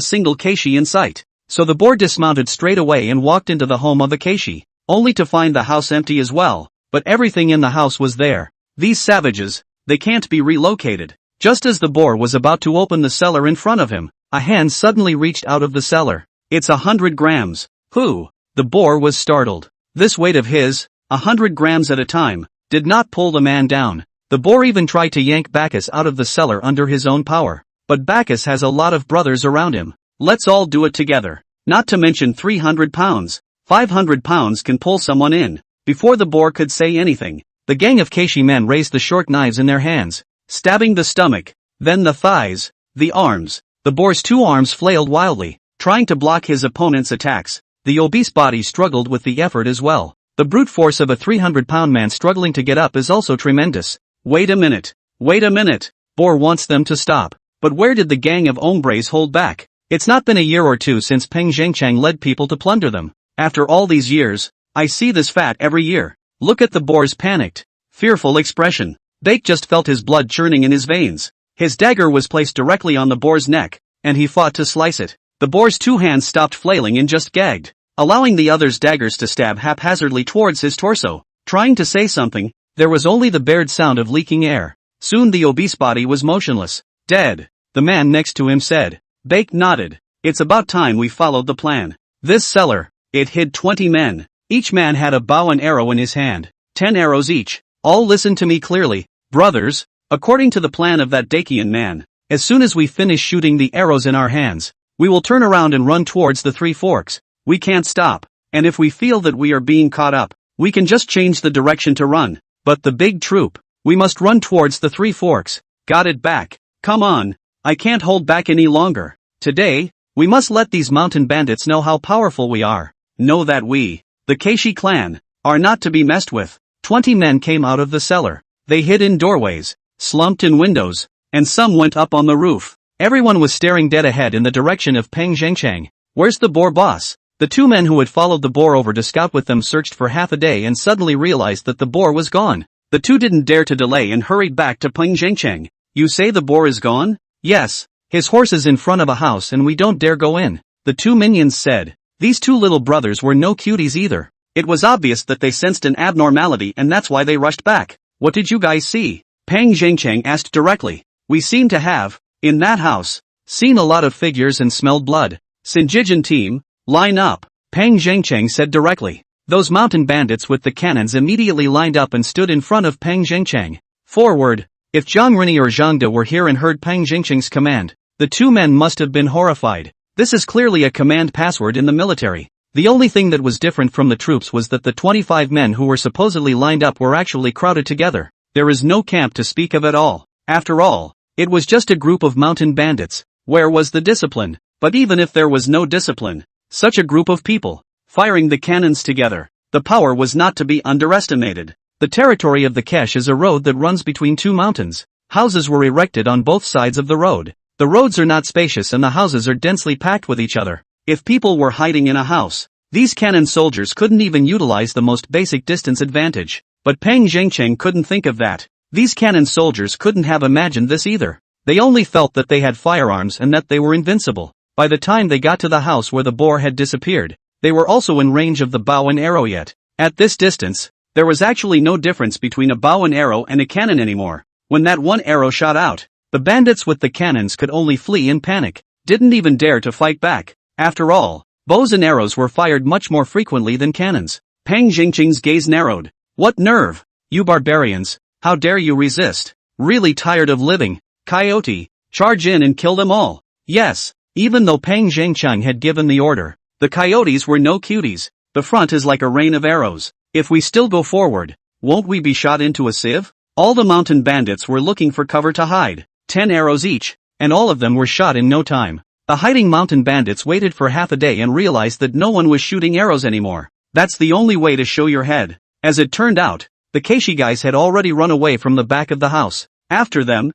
single Keishi in sight. So the boar dismounted straight away and walked into the home of a Keishi, only to find the house empty as well, but everything in the house was there. These savages, they can't be relocated. Just as the boar was about to open the cellar in front of him, a hand suddenly reached out of the cellar. It's 100 grams. Who? The boar was startled. This weight of his, 100 grams at a time, did not pull the man down. The boar even tried to yank Bacchus out of the cellar under his own power. But Bacchus has a lot of brothers around him. Let's all do it together. Not to mention 300 pounds. 500 pounds can pull someone in. Before the boar could say anything, the gang of Keishi men raised the short knives in their hands, stabbing the stomach, then the thighs, the arms. The boar's two arms flailed wildly, trying to block his opponent's attacks. The obese body struggled with the effort as well. The brute force of a 300-pound man struggling to get up is also tremendous. Wait a minute. Boar wants them to stop. But where did the gang of hombres hold back? It's not been a year or two since Peng Zhengchang led people to plunder them. After all these years, I see this fat every year. Look at the boar's panicked, fearful expression. Bake just felt his blood churning in his veins. His dagger was placed directly on the boar's neck, and he fought to slice it. The boar's two hands stopped flailing and just gagged, allowing the other's daggers to stab haphazardly towards his torso. Trying to say something, there was only the bared sound of leaking air. Soon the obese body was motionless, dead. The man next to him said. Bake nodded. It's about time we followed the plan. This cellar, it hid 20 men. Each man had a bow and arrow in his hand. 10 arrows each. All listen to me clearly, brothers. According to the plan of that Dakian man, as soon as we finish shooting the arrows in our hands, we will turn around and run towards the three forks. We can't stop. And if we feel that we are being caught up, we can just change the direction to run. But the big troop, we must run towards the three forks. Got it back. Come on. I can't hold back any longer. Today, we must let these mountain bandits know how powerful we are. Know that we, the Keishi clan, are not to be messed with. 20 men came out of the cellar. They hid in doorways, slumped in windows, and some went up on the roof. Everyone was staring dead ahead in the direction of Peng Zhengchang. Where's the boar boss? The two men who had followed the boar over to scout with them searched for half a day and suddenly realized that the boar was gone. The two didn't dare to delay and hurried back to Peng Zhengchang. You say the boar is gone? Yes. His horse is in front of a house and we don't dare go in. The two minions said. These two little brothers were no cuties either. It was obvious that they sensed an abnormality and that's why they rushed back. What did you guys see? Peng Zhengchang asked directly. We seem to have, in that house, seen a lot of figures and smelled blood. Sinjijin team, line up. Peng Zhengchang said directly. Those mountain bandits with the cannons immediately lined up and stood in front of Peng Zhengchang. Forward. If Zhang Rini or Zhang De were here and heard Peng Zhengchang's command, the two men must have been horrified. This is clearly a command password in the military. The only thing that was different from the troops was that the 25 men who were supposedly lined up were actually crowded together. There is no camp to speak of at all. After all, it was just a group of mountain bandits. Where was the discipline? But even if there was no discipline, such a group of people, firing the cannons together, the power was not to be underestimated. The territory of the Kesh is a road that runs between two mountains. Houses were erected on both sides of the road. The roads are not spacious and the houses are densely packed with each other. If people were hiding in a house, these cannon soldiers couldn't even utilize the most basic distance advantage. But Peng Zhengchang couldn't think of that. These cannon soldiers couldn't have imagined this either. They only felt that they had firearms and that they were invincible. By the time they got to the house where the boar had disappeared, they were also in range of the bow and arrow yet. At this distance, there was actually no difference between a bow and arrow and a cannon anymore. When that one arrow shot out, the bandits with the cannons could only flee in panic, didn't even dare to fight back. After all, bows and arrows were fired much more frequently than cannons. Peng Zhengchang's gaze narrowed. What nerve! You barbarians, how dare you resist? Really tired of living. Coyote, charge in and kill them all. Yes, even though Peng Zhengchang had given the order, the coyotes were no cuties. The front is like a rain of arrows. If we still go forward, won't we be shot into a sieve? All the mountain bandits were looking for cover to hide. 10 arrows each, and all of them were shot in no time. The hiding mountain bandits waited for half a day and realized that no one was shooting arrows anymore. That's the only way to show your head. As it turned out, the Keishi guys had already run away from the back of the house. After them,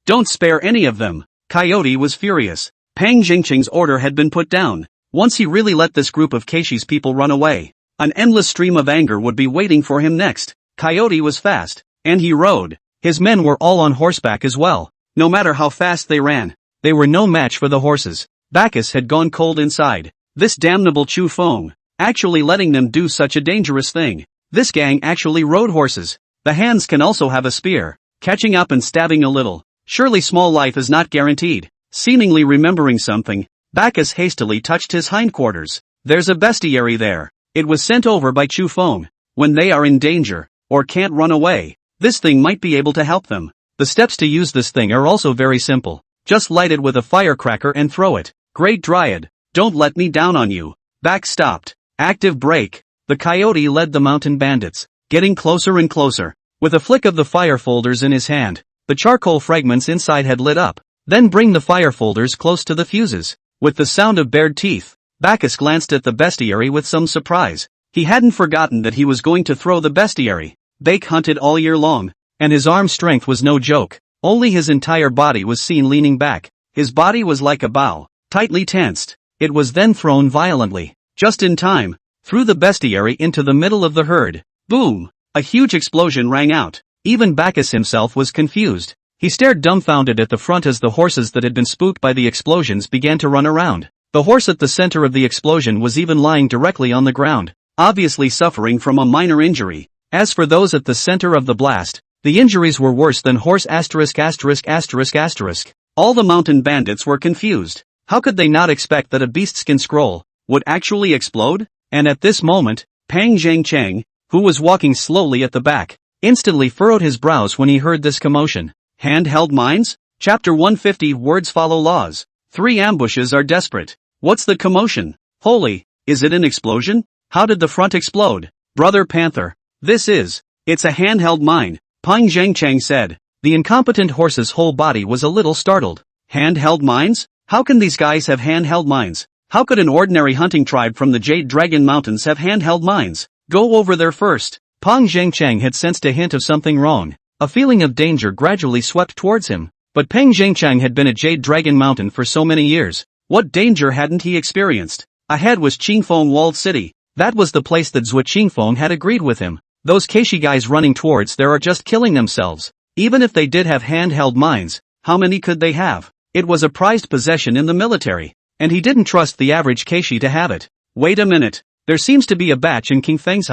don't spare any of them. Coyote was furious. Peng Zhengchang's order had been put down. Once he really let this group of Keishi's people run away, an endless stream of anger would be waiting for him next. Coyote was fast, and he rode. His men were all on horseback as well. No matter how fast they ran, they were no match for the horses. Bacchus had gone cold inside. This damnable Chu Feng, actually letting them do such a dangerous thing. This gang actually rode horses. The hands can also have a spear, catching up and stabbing a little. Surely small life is not guaranteed. Seemingly remembering something, Bacchus hastily touched his hindquarters. There's a bestiary there. It was sent over by Chu Feng. When they are in danger, or can't run away, this thing might be able to help them. The steps to use this thing are also very simple. Just light it with a firecracker and throw it. Great Dryad, don't let me down on you. Back stopped. Active break. The coyote led the mountain bandits, getting closer and closer. With a flick of the fire folders in his hand, the charcoal fragments inside had lit up. Then bring the fire folders close to the fuses. With the sound of bared teeth, Bacchus glanced at the bestiary with some surprise. He hadn't forgotten that he was going to throw the bestiary. Bake hunted all year long, and his arm strength was no joke. Only his entire body was seen leaning back. His body was like a bow, tightly tensed. It was then thrown violently, just in time, through the bestiary into the middle of the herd. Boom! A huge explosion rang out. Even Bacchus himself was confused. He stared dumbfounded at the front as the horses that had been spooked by the explosions began to run around. The horse at the center of the explosion was even lying directly on the ground, obviously suffering from a minor injury. As for those at the center of the blast, the injuries were worse than horse ********. All the mountain bandits were confused. How could they not expect that a beastskin scroll would actually explode? And at this moment, Pang Zhangcheng, who was walking slowly at the back, instantly furrowed his brows when he heard this commotion. Handheld mines? Chapter 150. Words follow laws. 3 ambushes are desperate. What's the commotion? Holy, is it an explosion? How did the front explode? Brother Panther, it's a handheld mine, Pang Zhangcheng said. The incompetent horse's whole body was a little startled. Handheld mines? How can these guys have handheld mines? How could an ordinary hunting tribe from the Jade Dragon Mountains have handheld mines? Go over there first. Pang Zhangcheng had sensed a hint of something wrong. A feeling of danger gradually swept towards him. But Pang Zhangcheng had been at Jade Dragon Mountain for so many years. What danger hadn't he experienced? Ahead was Qingfeng Walled City. That was the place that Zhou Qingfeng had agreed with him. Those Keishi guys running towards there are just killing themselves. Even if they did have handheld mines, how many could they have? It was a prized possession in the military, and he didn't trust the average Keishi to have it. Wait a minute, there seems to be a batch in King Feng's.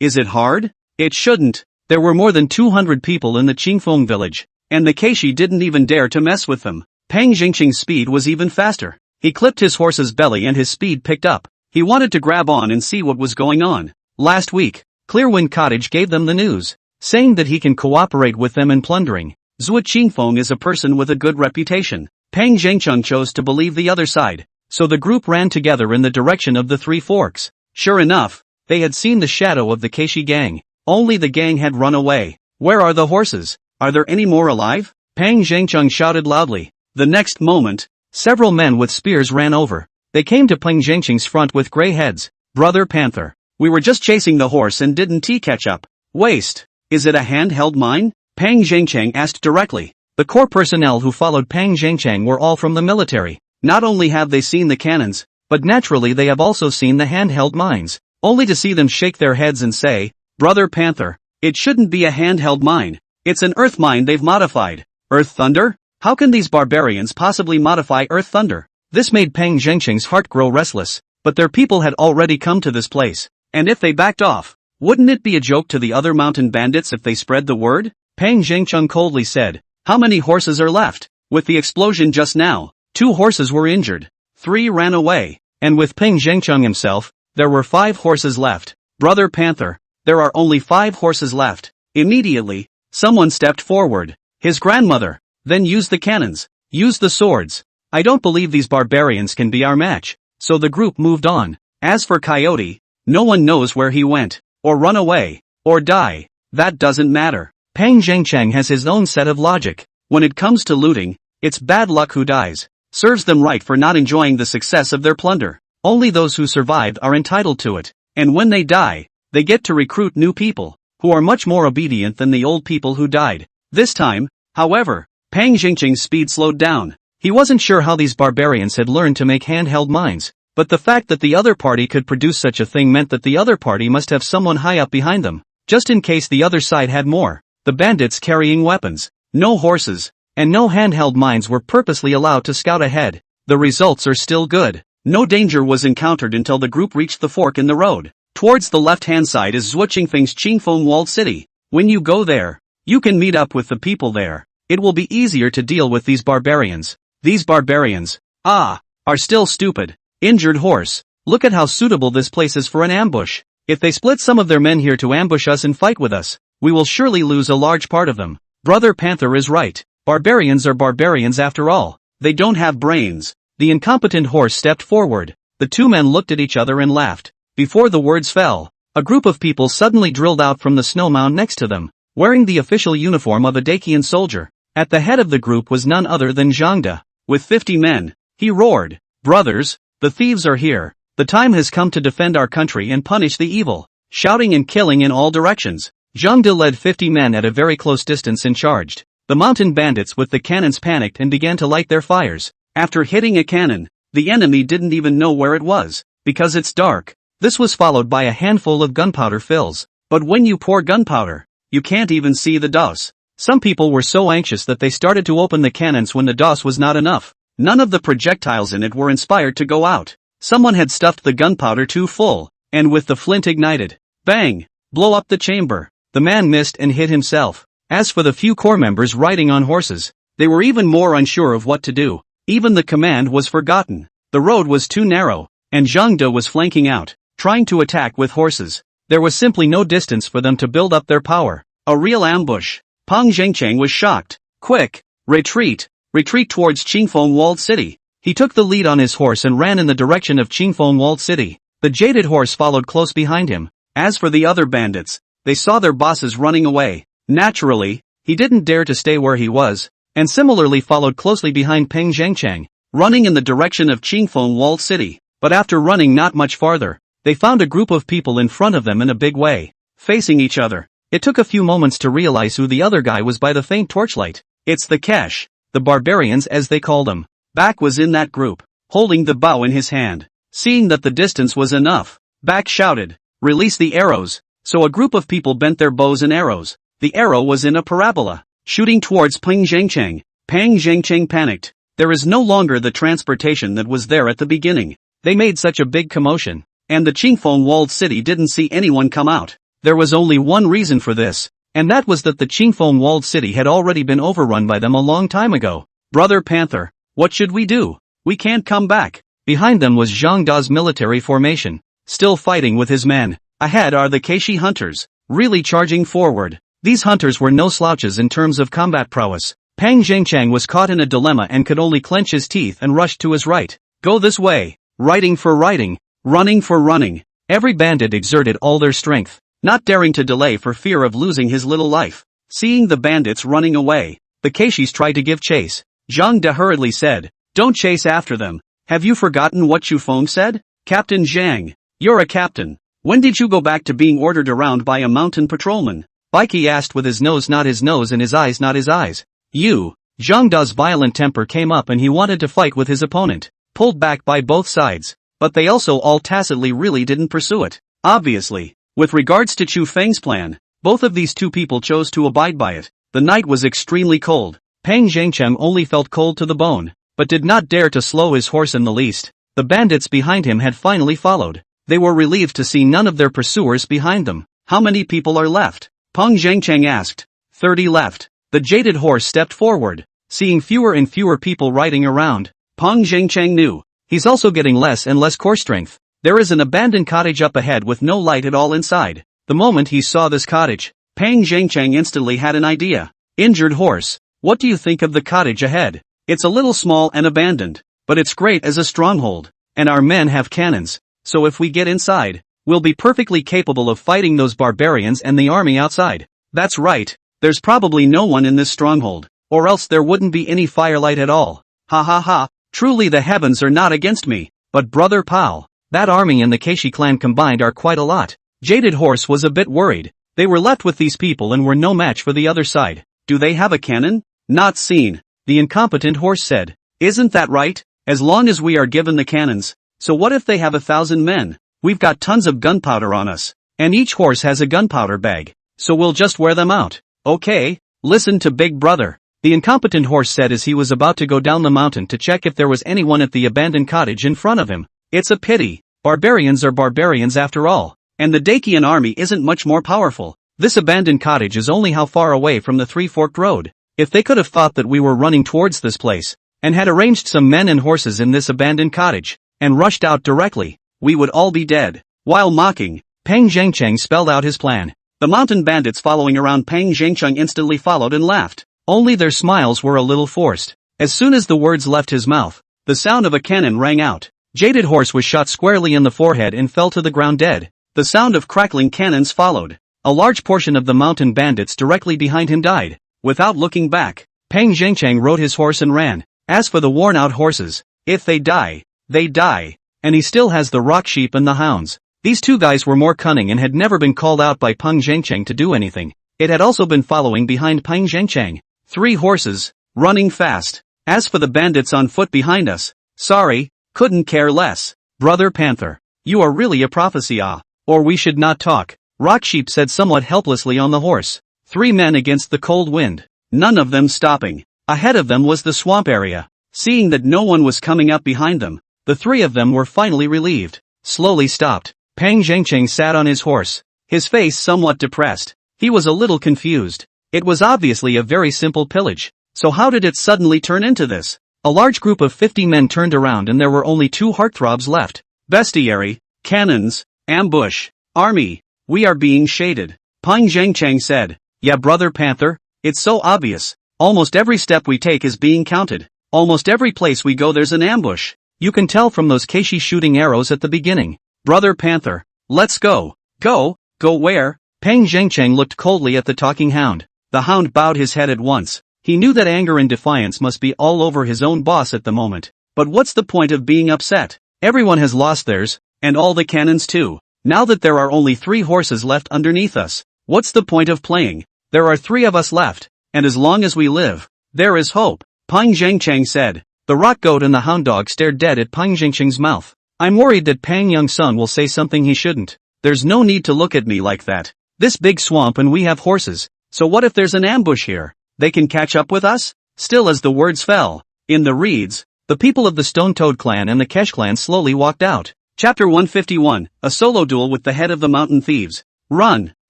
Is it hard? It shouldn't. There were more than 200 people in the Qingfeng village, and the Keishi didn't even dare to mess with them. Pang Zhangcheng's speed was even faster. He clipped his horse's belly and his speed picked up. He wanted to grab on and see what was going on. Last week, Clearwind Cottage gave them the news, saying that he can cooperate with them in plundering. Zhou Qingfeng is a person with a good reputation. Pang Zhangcheng chose to believe the other side, so the group ran together in the direction of the 3 forks. Sure enough, they had seen the shadow of the Keishi gang. Only the gang had run away. Where are the horses? Are there any more alive? Pang Zhangcheng shouted loudly. The next moment, several men with spears ran over. They came to Pang Zhangcheng's front with gray heads. Brother Panther, we were just chasing the horse and didn't catch up. Waste. Is it a handheld mine? Pang Zhangcheng asked directly. The core personnel who followed Pang Zhangcheng were all from the military. Not only have they seen the cannons, but naturally they have also seen the handheld mines. Only to see them shake their heads and say, Brother Panther, it shouldn't be a handheld mine. It's an earth mine they've modified. Earth thunder? How can these barbarians possibly modify earth thunder? This made Pang Zhangcheng's heart grow restless, but their people had already come to this place, and if they backed off, wouldn't it be a joke to the other mountain bandits if they spread the word? Pang Zhangcheng coldly said, how many horses are left? With the explosion just now, 2 horses were injured, 3 ran away, and with Pang Zhangcheng himself, there were 5 horses left. Brother Panther, there are only 5 horses left. Immediately, someone stepped forward. His grandmother. Then use the cannons. Use the swords. I don't believe these barbarians can be our match. So the group moved on. As for Coyote, no one knows where he went, or run away, or die. That doesn't matter. Pang Zhangcheng has his own set of logic. When it comes to looting, it's bad luck who dies. Serves them right for not enjoying the success of their plunder. Only those who survived are entitled to it. And when they die, they get to recruit new people, who are much more obedient than the old people who died. This time, however, Pang Zhangcheng's speed slowed down. He wasn't sure how these barbarians had learned to make handheld mines, but the fact that the other party could produce such a thing meant that the other party must have someone high up behind them, just in case the other side had more. The bandits carrying weapons, no horses, and no handheld mines were purposely allowed to scout ahead. The results are still good. No danger was encountered until the group reached the fork in the road. Towards the left-hand side is Zhou Qingfeng's Qingfeng Walled City. When you go there, you can meet up with the people there. It will be easier to deal with these barbarians. These barbarians, are still stupid. Injured horse. Look at how suitable this place is for an ambush. If they split some of their men here to ambush us and fight with us, we will surely lose a large part of them. Brother Panther is right. Barbarians are barbarians after all. They don't have brains. The incompetent horse stepped forward. The two men looked at each other and laughed. Before the words fell, a group of people suddenly drilled out from the snow mound next to them, wearing the official uniform of a Dacian soldier. At the head of the group was none other than Zhangde. With 50 men, he roared, "Brothers, the thieves are here. The time has come to defend our country and punish the evil." Shouting and killing in all directions, Zhangde led 50 men at a very close distance and charged. The mountain bandits with the cannons panicked and began to light their fires. After hitting a cannon, the enemy didn't even know where it was, because it's dark. This was followed by a handful of gunpowder fills. But when you pour gunpowder, you can't even see the DOS. Some people were so anxious that they started to open the cannons when the DOS was not enough. None of the projectiles in it were inspired to go out. Someone had stuffed the gunpowder too full, and with the flint ignited, bang, blow up the chamber. The man missed and hit himself. As for the few corps members riding on horses, they were even more unsure of what to do. Even the command was forgotten. The road was too narrow, and Zhangde was flanking out, trying to attack with horses. There was simply no distance for them to build up their power. A real ambush. Peng Zhengcheng was shocked. Quick, retreat, retreat towards Qingfeng walled city. He took the lead on his horse and ran in the direction of Qingfeng walled city. The jaded horse followed close behind him. As for the other bandits, they saw their bosses running away. Naturally, he didn't dare to stay where he was, and similarly followed closely behind Peng Zhengcheng, running in the direction of Qingfeng walled city. But after running not much farther, they found a group of people in front of them in a big way, facing each other. It took a few moments to realize who the other guy was by the faint torchlight. It's the Kesh, the barbarians as they called them. Bak was in that group, holding the bow in his hand. Seeing that the distance was enough, Bak shouted, "Release the arrows." So a group of people bent their bows and arrows. The arrow was in a parabola, shooting towards Peng Zhengcheng. Peng Zhengcheng panicked. There is no longer the transportation that was there at the beginning. They made such a big commotion, and the Qingfeng walled city didn't see anyone come out. There was only one reason for this, and that was that the Qingfeng walled city had already been overrun by them a long time ago. "Brother Panther, what should we do? We can't come back." Behind them was Zhangda's military formation, still fighting with his men. Ahead are the Keishi hunters, really charging forward. These hunters were no slouches in terms of combat prowess. Peng Zhengcheng was caught in a dilemma and could only clench his teeth and rush to his right. Go this way, riding for riding, running for running. Every bandit exerted all their strength, not daring to delay for fear of losing his little life. Seeing the bandits running away, the Keishis tried to give chase. Zhang De hurriedly said, "Don't chase after them. Have you forgotten what Chu Feng said? Captain Zhang, you're a captain. When did you go back to being ordered around by a mountain patrolman?" Baiki asked with his nose not his nose and his eyes not his eyes. Zhang Da's violent temper came up and he wanted to fight with his opponent, pulled back by both sides, but they also all tacitly really didn't pursue it. Obviously, with regards to Chu Feng's plan, both of these two people chose to abide by it. The night was extremely cold. Peng Zhengcheng only felt cold to the bone, but did not dare to slow his horse in the least. The bandits behind him had finally followed. They were relieved to see none of their pursuers behind them. "How many people are left?" Peng Zhengcheng asked. 30 left. The jaded horse stepped forward, seeing fewer and fewer people riding around. Peng Zhengcheng knew, he's also getting less and less core strength. There is an abandoned cottage up ahead with no light at all inside. The moment he saw this cottage, Peng Zhengcheng instantly had an idea. "Injured horse, what do you think of the cottage ahead? It's a little small and abandoned, but it's great as a stronghold, and our men have cannons, so if we get inside, we'll be perfectly capable of fighting those barbarians and the army outside." "That's right, there's probably no one in this stronghold, or else there wouldn't be any firelight at all. Ha ha ha, truly the heavens are not against me." But brother Pao, that army and the Keishi clan combined are quite a lot. Jaded Horse was a bit worried. They were left with these people and were no match for the other side. "Do they have a cannon?" "Not seen," the incompetent horse said. "Isn't that right? As long as we are given the cannons. So what if they have 1,000 men? We've got tons of gunpowder on us, and each horse has a gunpowder bag, so we'll just wear them out." "Okay, listen to Big Brother," the incompetent horse said as he was about to go down the mountain to check if there was anyone at the abandoned cottage in front of him. "It's a pity. Barbarians are barbarians after all, and the Dacian army isn't much more powerful. This abandoned cottage is only how far away from the three-forked road. If they could have thought that we were running towards this place, and had arranged some men and horses in this abandoned cottage, and rushed out directly, we would all be dead. While mocking, Peng Zhengcheng spelled out his plan. The mountain bandits following around Peng Zhengcheng instantly followed and laughed. Only their smiles were a little forced. As soon as the words left his mouth, the sound of a cannon rang out. Jaded Horse was shot squarely in the forehead and fell to the ground dead. The sound of crackling cannons followed. A large portion of the mountain bandits directly behind him died. Without looking back, Peng Zhengcheng rode his horse and ran. As for the worn-out horses, if they die, they die. And he still has the rock sheep and the hounds. These two guys were more cunning and had never been called out by Peng Zhengcheng to do anything. It had also been following behind Peng Zhengcheng. 3 horses, running fast. As for the bandits on foot behind us, sorry, couldn't care less. Brother Panther, you are really a prophecy, or we should not talk. Rock Sheep said somewhat helplessly on the horse. 3 men against the cold wind, none of them stopping. Ahead of them was the swamp area. Seeing that no one was coming up behind them, the 3 of them were finally relieved. Slowly stopped. Peng Zhengcheng sat on his horse, his face somewhat depressed. He was a little confused. It was obviously a very simple pillage. So how did it suddenly turn into this? A large group of 50 men turned around and there were only 2 heartthrobs left. Bestiary, cannons, ambush, army, we are being shaded. Peng Zhengcheng said. Yeah, Brother Panther, it's so obvious. Almost every step we take is being counted. Almost every place we go there's an ambush. You can tell from those Keishi shooting arrows at the beginning. Brother Panther, let's go. Go where? Peng Zhengcheng looked coldly at the talking hound. The hound bowed his head at once. He knew that anger and defiance must be all over his own boss at the moment. But what's the point of being upset? Everyone has lost theirs, and all the cannons too. Now that there are only 3 horses left underneath us, what's the point of playing? There are 3 of us left, and as long as we live, there is hope. Peng Zhengcheng said. The rock goat and the hound dog stared dead at Peng Zhengcheng's mouth. I'm worried that Peng Young-sun will say something he shouldn't. There's no need to look at me like that. This big swamp and we have horses, so what if there's an ambush here? They can catch up with us? Still as the words fell, in the reeds, the people of the Stone Toad clan and the Kesh clan slowly walked out. Chapter 151, a solo duel with the head of the mountain thieves. Run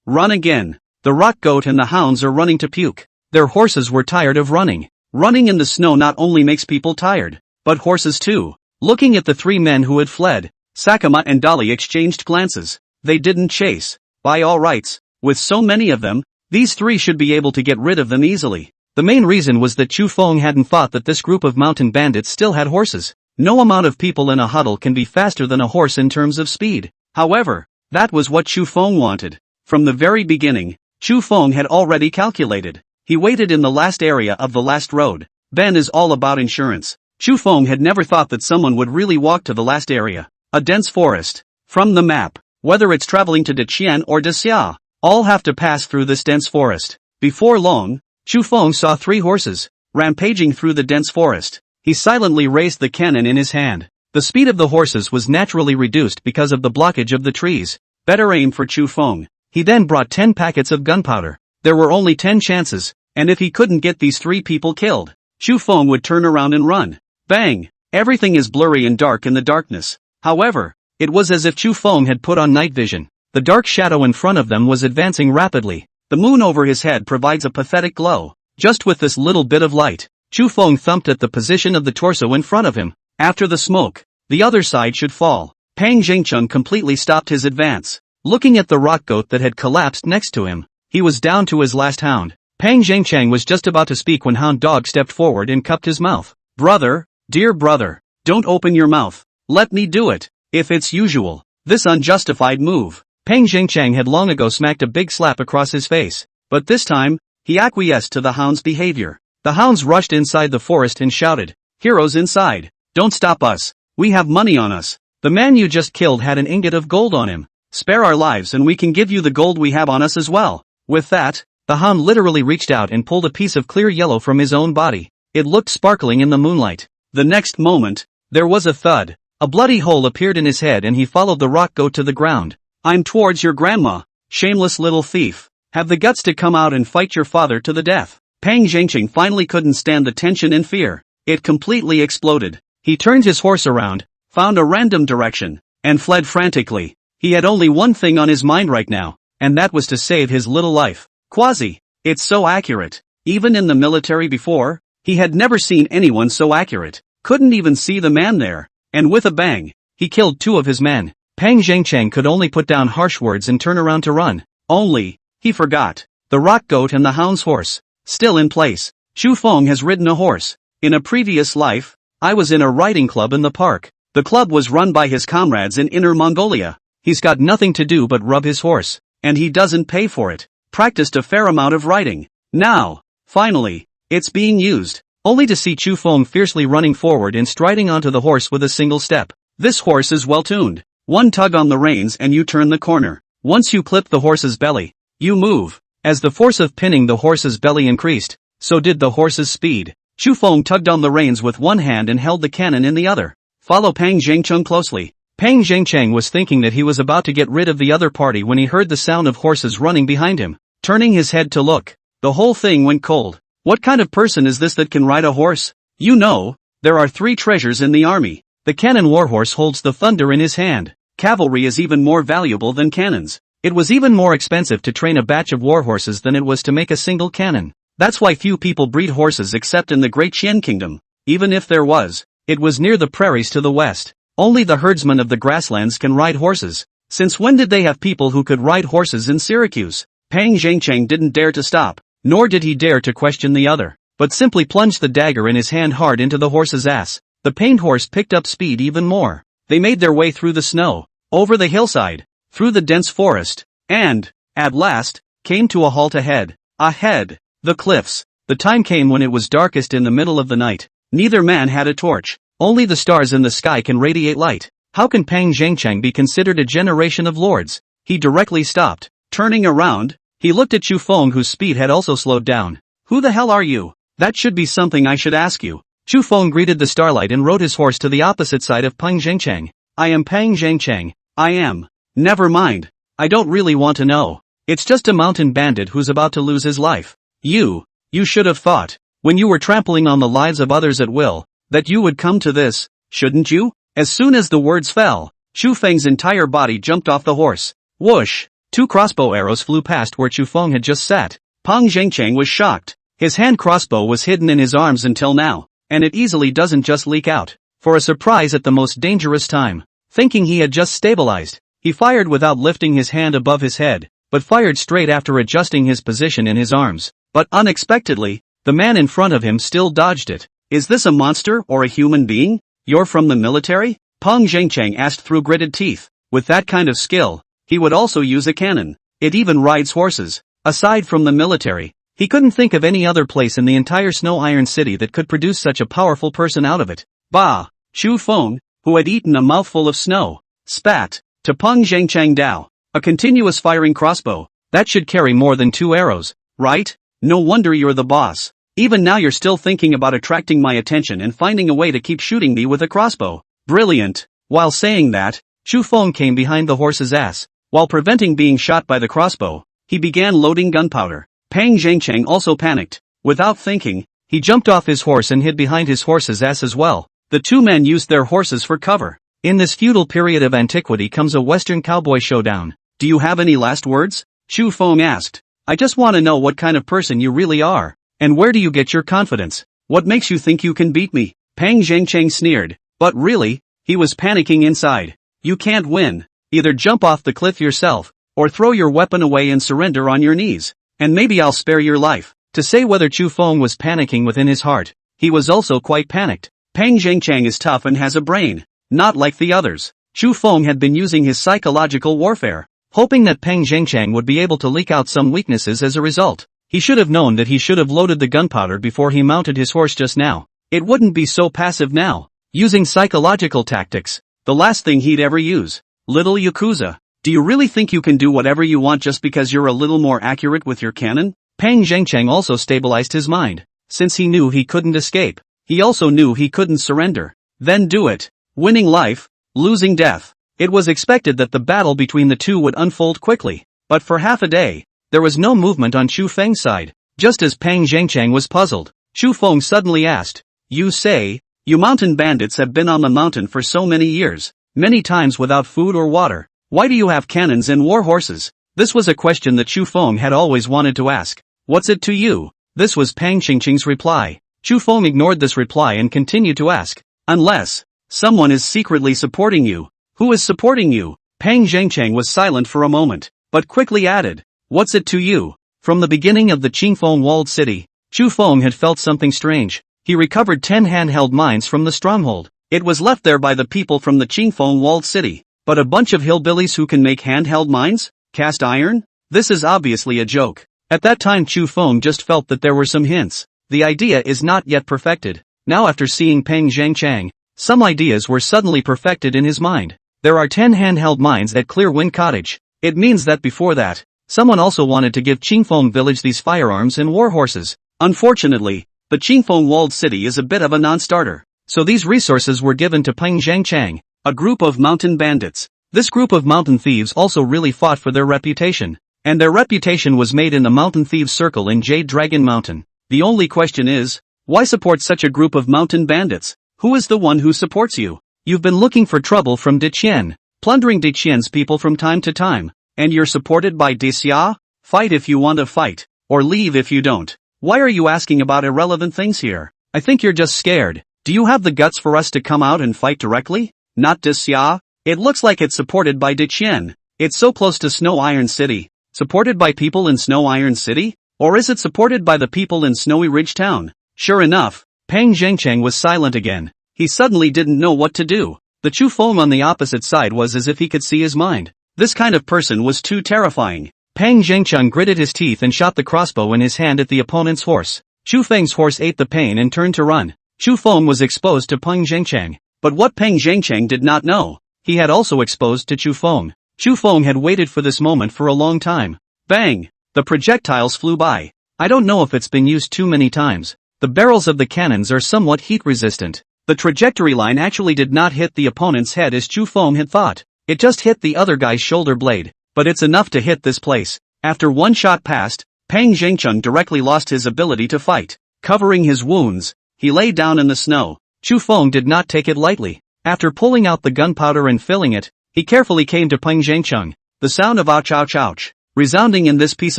again. The rock goat and the hounds are running to puke. Their horses were tired of running. Running in the snow not only makes people tired, but horses too. Looking at the 3 men who had fled, Sakuma and Dolly exchanged glances. They didn't chase. By all rights, with so many of them, these 3 should be able to get rid of them easily. The main reason was that Chu Feng hadn't thought that this group of mountain bandits still had horses. No amount of people in a huddle can be faster than a horse in terms of speed. However, that was what Chu Feng wanted. From the very beginning, Chu Feng had already calculated. He waited in the last area of the last road. Ben is all about insurance. Chu Feng had never thought that someone would really walk to the last area. A dense forest. From the map, whether it's traveling to Deqian or Desia, all have to pass through this dense forest. Before long, Chu Feng saw 3 horses, rampaging through the dense forest. He silently raised the cannon in his hand. The speed of the horses was naturally reduced because of the blockage of the trees. Better aim for Chu Feng. He then brought 10 packets of gunpowder. There were only 10 chances, and if he couldn't get these 3 people killed, Chu Feng would turn around and run. Bang! Everything is blurry and dark in the darkness. However, it was as if Chu Feng had put on night vision. The dark shadow in front of them was advancing rapidly. The moon over his head provides a pathetic glow. Just with this little bit of light, Chu Feng thumped at the position of the torso in front of him. After the smoke, the other side should fall. Peng Zhengcheng completely stopped his advance. Looking at the rock goat that had collapsed next to him, he was down to his last hound. Peng Zhengcheng was just about to speak when Hound Dog stepped forward and cupped his mouth. Brother, dear brother, don't open your mouth. Let me do it. If it's usual, this unjustified move. Peng Zhengcheng had long ago smacked a big slap across his face, but this time, he acquiesced to the hound's behavior. The hounds rushed inside the forest and shouted, "Heroes inside, don't stop us, we have money on us. The man you just killed had an ingot of gold on him. Spare our lives and we can give you the gold we have on us as well." With that, the hound literally reached out and pulled a piece of clear yellow from his own body. It looked sparkling in the moonlight. The next moment, there was a thud. A bloody hole appeared in his head and he followed the rock goat to the ground. "I'm towards your grandma, shameless little thief. Have the guts to come out and fight your father to the death." Peng Zhengcheng finally couldn't stand the tension and fear. It completely exploded. He turned his horse around, found a random direction, and fled frantically. He had only one thing on his mind right now, and that was to save his little life. Quasi, it's so accurate. Even in the military before, he had never seen anyone so accurate. Couldn't even see the man there. And with a bang, he killed 2 of his men. Pang Zhengcheng could only put down harsh words and turn around to run. Only, he forgot. The rock goat and the hound's horse. Still in place. Chu Feng has ridden a horse. In a previous life, I was in a riding club in the park. The club was run by his comrades in Inner Mongolia. He's got nothing to do but rub his horse. And he doesn't pay for it. Practiced a fair amount of riding. Now, finally, it's being used. Only to see Chu Feng fiercely running forward and striding onto the horse with a single step. This horse is well tuned. One tug on the reins and you turn the corner. Once you clip the horse's belly, you move. As the force of pinning the horse's belly increased, so did the horse's speed. Chu Feng tugged on the reins with one hand and held the cannon in the other. Follow Pang Zhengcheng closely. Pang Zhengcheng was thinking that he was about to get rid of the other party when he heard the sound of horses running behind him. Turning his head to look, the whole thing went cold. What kind of person is this that can ride a horse? You know, there are 3 treasures in the army. The cannon warhorse holds the thunder in his hand. Cavalry is even more valuable than cannons. It was even more expensive to train a batch of warhorses than it was to make a single cannon. That's why few people breed horses except in the Great Qian Kingdom. Even if there was, it was near the prairies to the west. Only the herdsmen of the grasslands can ride horses. Since when did they have people who could ride horses in Syracuse? Pang Zhengcheng didn't dare to stop, nor did he dare to question the other, but simply plunged the dagger in his hand hard into the horse's ass. The pained horse picked up speed even more. They made their way through the snow, over the hillside, through the dense forest, and, at last, came to a halt ahead. Ahead, the cliffs. The time came when it was darkest in the middle of the night. Neither man had a torch. Only the stars in the sky can radiate light. How can Pang Zhengcheng be considered a generation of lords? He directly stopped. Turning around, he looked at Chu Feng, whose speed had also slowed down. Who the hell are you? That should be something I should ask you. Chu Feng greeted the starlight and rode his horse to the opposite side of Pang Zhengcheng. I am Pang Zhengcheng. I am. Never mind. I don't really want to know. It's just a mountain bandit who's about to lose his life. You should have thought, when you were trampling on the lives of others at will, that you would come to this, shouldn't you? As soon as the words fell, Chu Feng's entire body jumped off the horse. Whoosh! 2 crossbow arrows flew past where Chu Feng had just sat. Pang Zhengcheng was shocked. His hand crossbow was hidden in his arms until now, and it easily doesn't just leak out. For a surprise at the most dangerous time. Thinking he had just stabilized, he fired without lifting his hand above his head, but fired straight after adjusting his position in his arms. But unexpectedly, the man in front of him still dodged it. Is this a monster or a human being? You're from the military? Pang Zhengcheng asked through gritted teeth. With that kind of skill, he would also use a cannon. It even rides horses. Aside from the military, he couldn't think of any other place in the entire Snow Iron City that could produce such a powerful person out of it. Bah! Chu Feng, who had eaten a mouthful of snow, spat. To Pang Zhengcheng Dao. A continuous firing crossbow. That should carry more than 2 arrows, right? No wonder you're the boss. Even now you're still thinking about attracting my attention and finding a way to keep shooting me with a crossbow. Brilliant. While saying that, Chu Feng came behind the horse's ass. While preventing being shot by the crossbow, he began loading gunpowder. Pang Zhengcheng also panicked. Without thinking, he jumped off his horse and hid behind his horse's ass as well. The 2 men used their horses for cover. In this feudal period of antiquity comes a Western cowboy showdown. Do you have any last words? Chu Feng asked. I just want to know what kind of person you really are. And where do you get your confidence? What makes you think you can beat me? Pang Zhengcheng sneered. But really, he was panicking inside. You can't win. Either jump off the cliff yourself, or throw your weapon away and surrender on your knees. And maybe I'll spare your life. To say whether Chu Feng was panicking within his heart, he was also quite panicked. Pang Zhengcheng is tough and has a brain. Not like the others. Chu Feng had been using his psychological warfare, hoping that Pang Zhengcheng would be able to leak out some weaknesses as a result. He should have known that he should have loaded the gunpowder before he mounted his horse just now. It wouldn't be so passive now. Using psychological tactics, the last thing he'd ever use. Little Yakuza, do you really think you can do whatever you want just because you're a little more accurate with your cannon? Pang Zhengcheng also stabilized his mind. Since he knew he couldn't escape, he also knew he couldn't surrender. Then do it. Winning life, losing death. It was expected that the battle between the 2 would unfold quickly, but for half a day, there was no movement on Chu Feng's side. Just as Pang Zhengcheng was puzzled, Chu Feng suddenly asked, You say, you mountain bandits have been on the mountain for so many years, many times without food or water. Why do you have cannons and war horses? This was a question that Chu Feng had always wanted to ask. What's it to you? This was Pang Zhengcheng's reply. Chu Feng ignored this reply and continued to ask, Unless someone is secretly supporting you. Who is supporting you? Pang Zhengcheng was silent for a moment, but quickly added, "What's it to you?" From the beginning of the Qingfeng walled city, Chu Feng had felt something strange. He recovered 10 handheld mines from the stronghold. It was left there by the people from the Qingfeng walled city. But a bunch of hillbillies who can make handheld mines? Cast iron? This is obviously a joke. At that time Chu Feng just felt that there were some hints. The idea is not yet perfected. Now after seeing Peng Zhengchang, some ideas were suddenly perfected in his mind. There are 10 handheld mines at Clear Wind Cottage. It means that before that, someone also wanted to give Qingfeng village these firearms and war horses. Unfortunately, the Qingfeng walled city is a bit of a non-starter. So these resources were given to Peng Zhengchang, a group of mountain bandits. This group of mountain thieves also really fought for their reputation. And their reputation was made in the mountain thieves circle in Jade Dragon Mountain. The only question is, why support such a group of mountain bandits? Who is the one who supports you? You've been looking for trouble from Diqian, plundering Diqian's people from time to time. And you're supported by Dixia? Fight if you want to fight, or leave if you don't. Why are you asking about irrelevant things here? I think you're just scared. Do you have the guts for us to come out and fight directly? Not Dixia? It looks like it's supported by Diqian. It's so close to Snow Iron City. Supported by people in Snow Iron City? Or is it supported by the people in Snowy Ridge Town? Sure enough, Peng Zhengcheng was silent again. He suddenly didn't know what to do. The Chu Feng on the opposite side was as if he could see his mind. This kind of person was too terrifying. Peng Zhengcheng gritted his teeth and shot the crossbow in his hand at the opponent's horse. Chu Feng's horse ate the pain and turned to run. Chu Feng was exposed to Peng Zhengcheng. But what Peng Zhengcheng did not know, he had also exposed to Chu Feng. Chu Feng had waited for this moment for a long time. Bang! The projectiles flew by. I don't know if it's been used too many times. The barrels of the cannons are somewhat heat resistant. The trajectory line actually did not hit the opponent's head as Chu Feng had thought. It just hit the other guy's shoulder blade. But it's enough to hit this place. After one shot passed, Peng Zhengcheng directly lost his ability to fight. Covering his wounds, he lay down in the snow. Chu Feng did not take it lightly. After pulling out the gunpowder and filling it, he carefully came to Peng Zhengcheng. The sound of ouch ouch ouch, resounding in this piece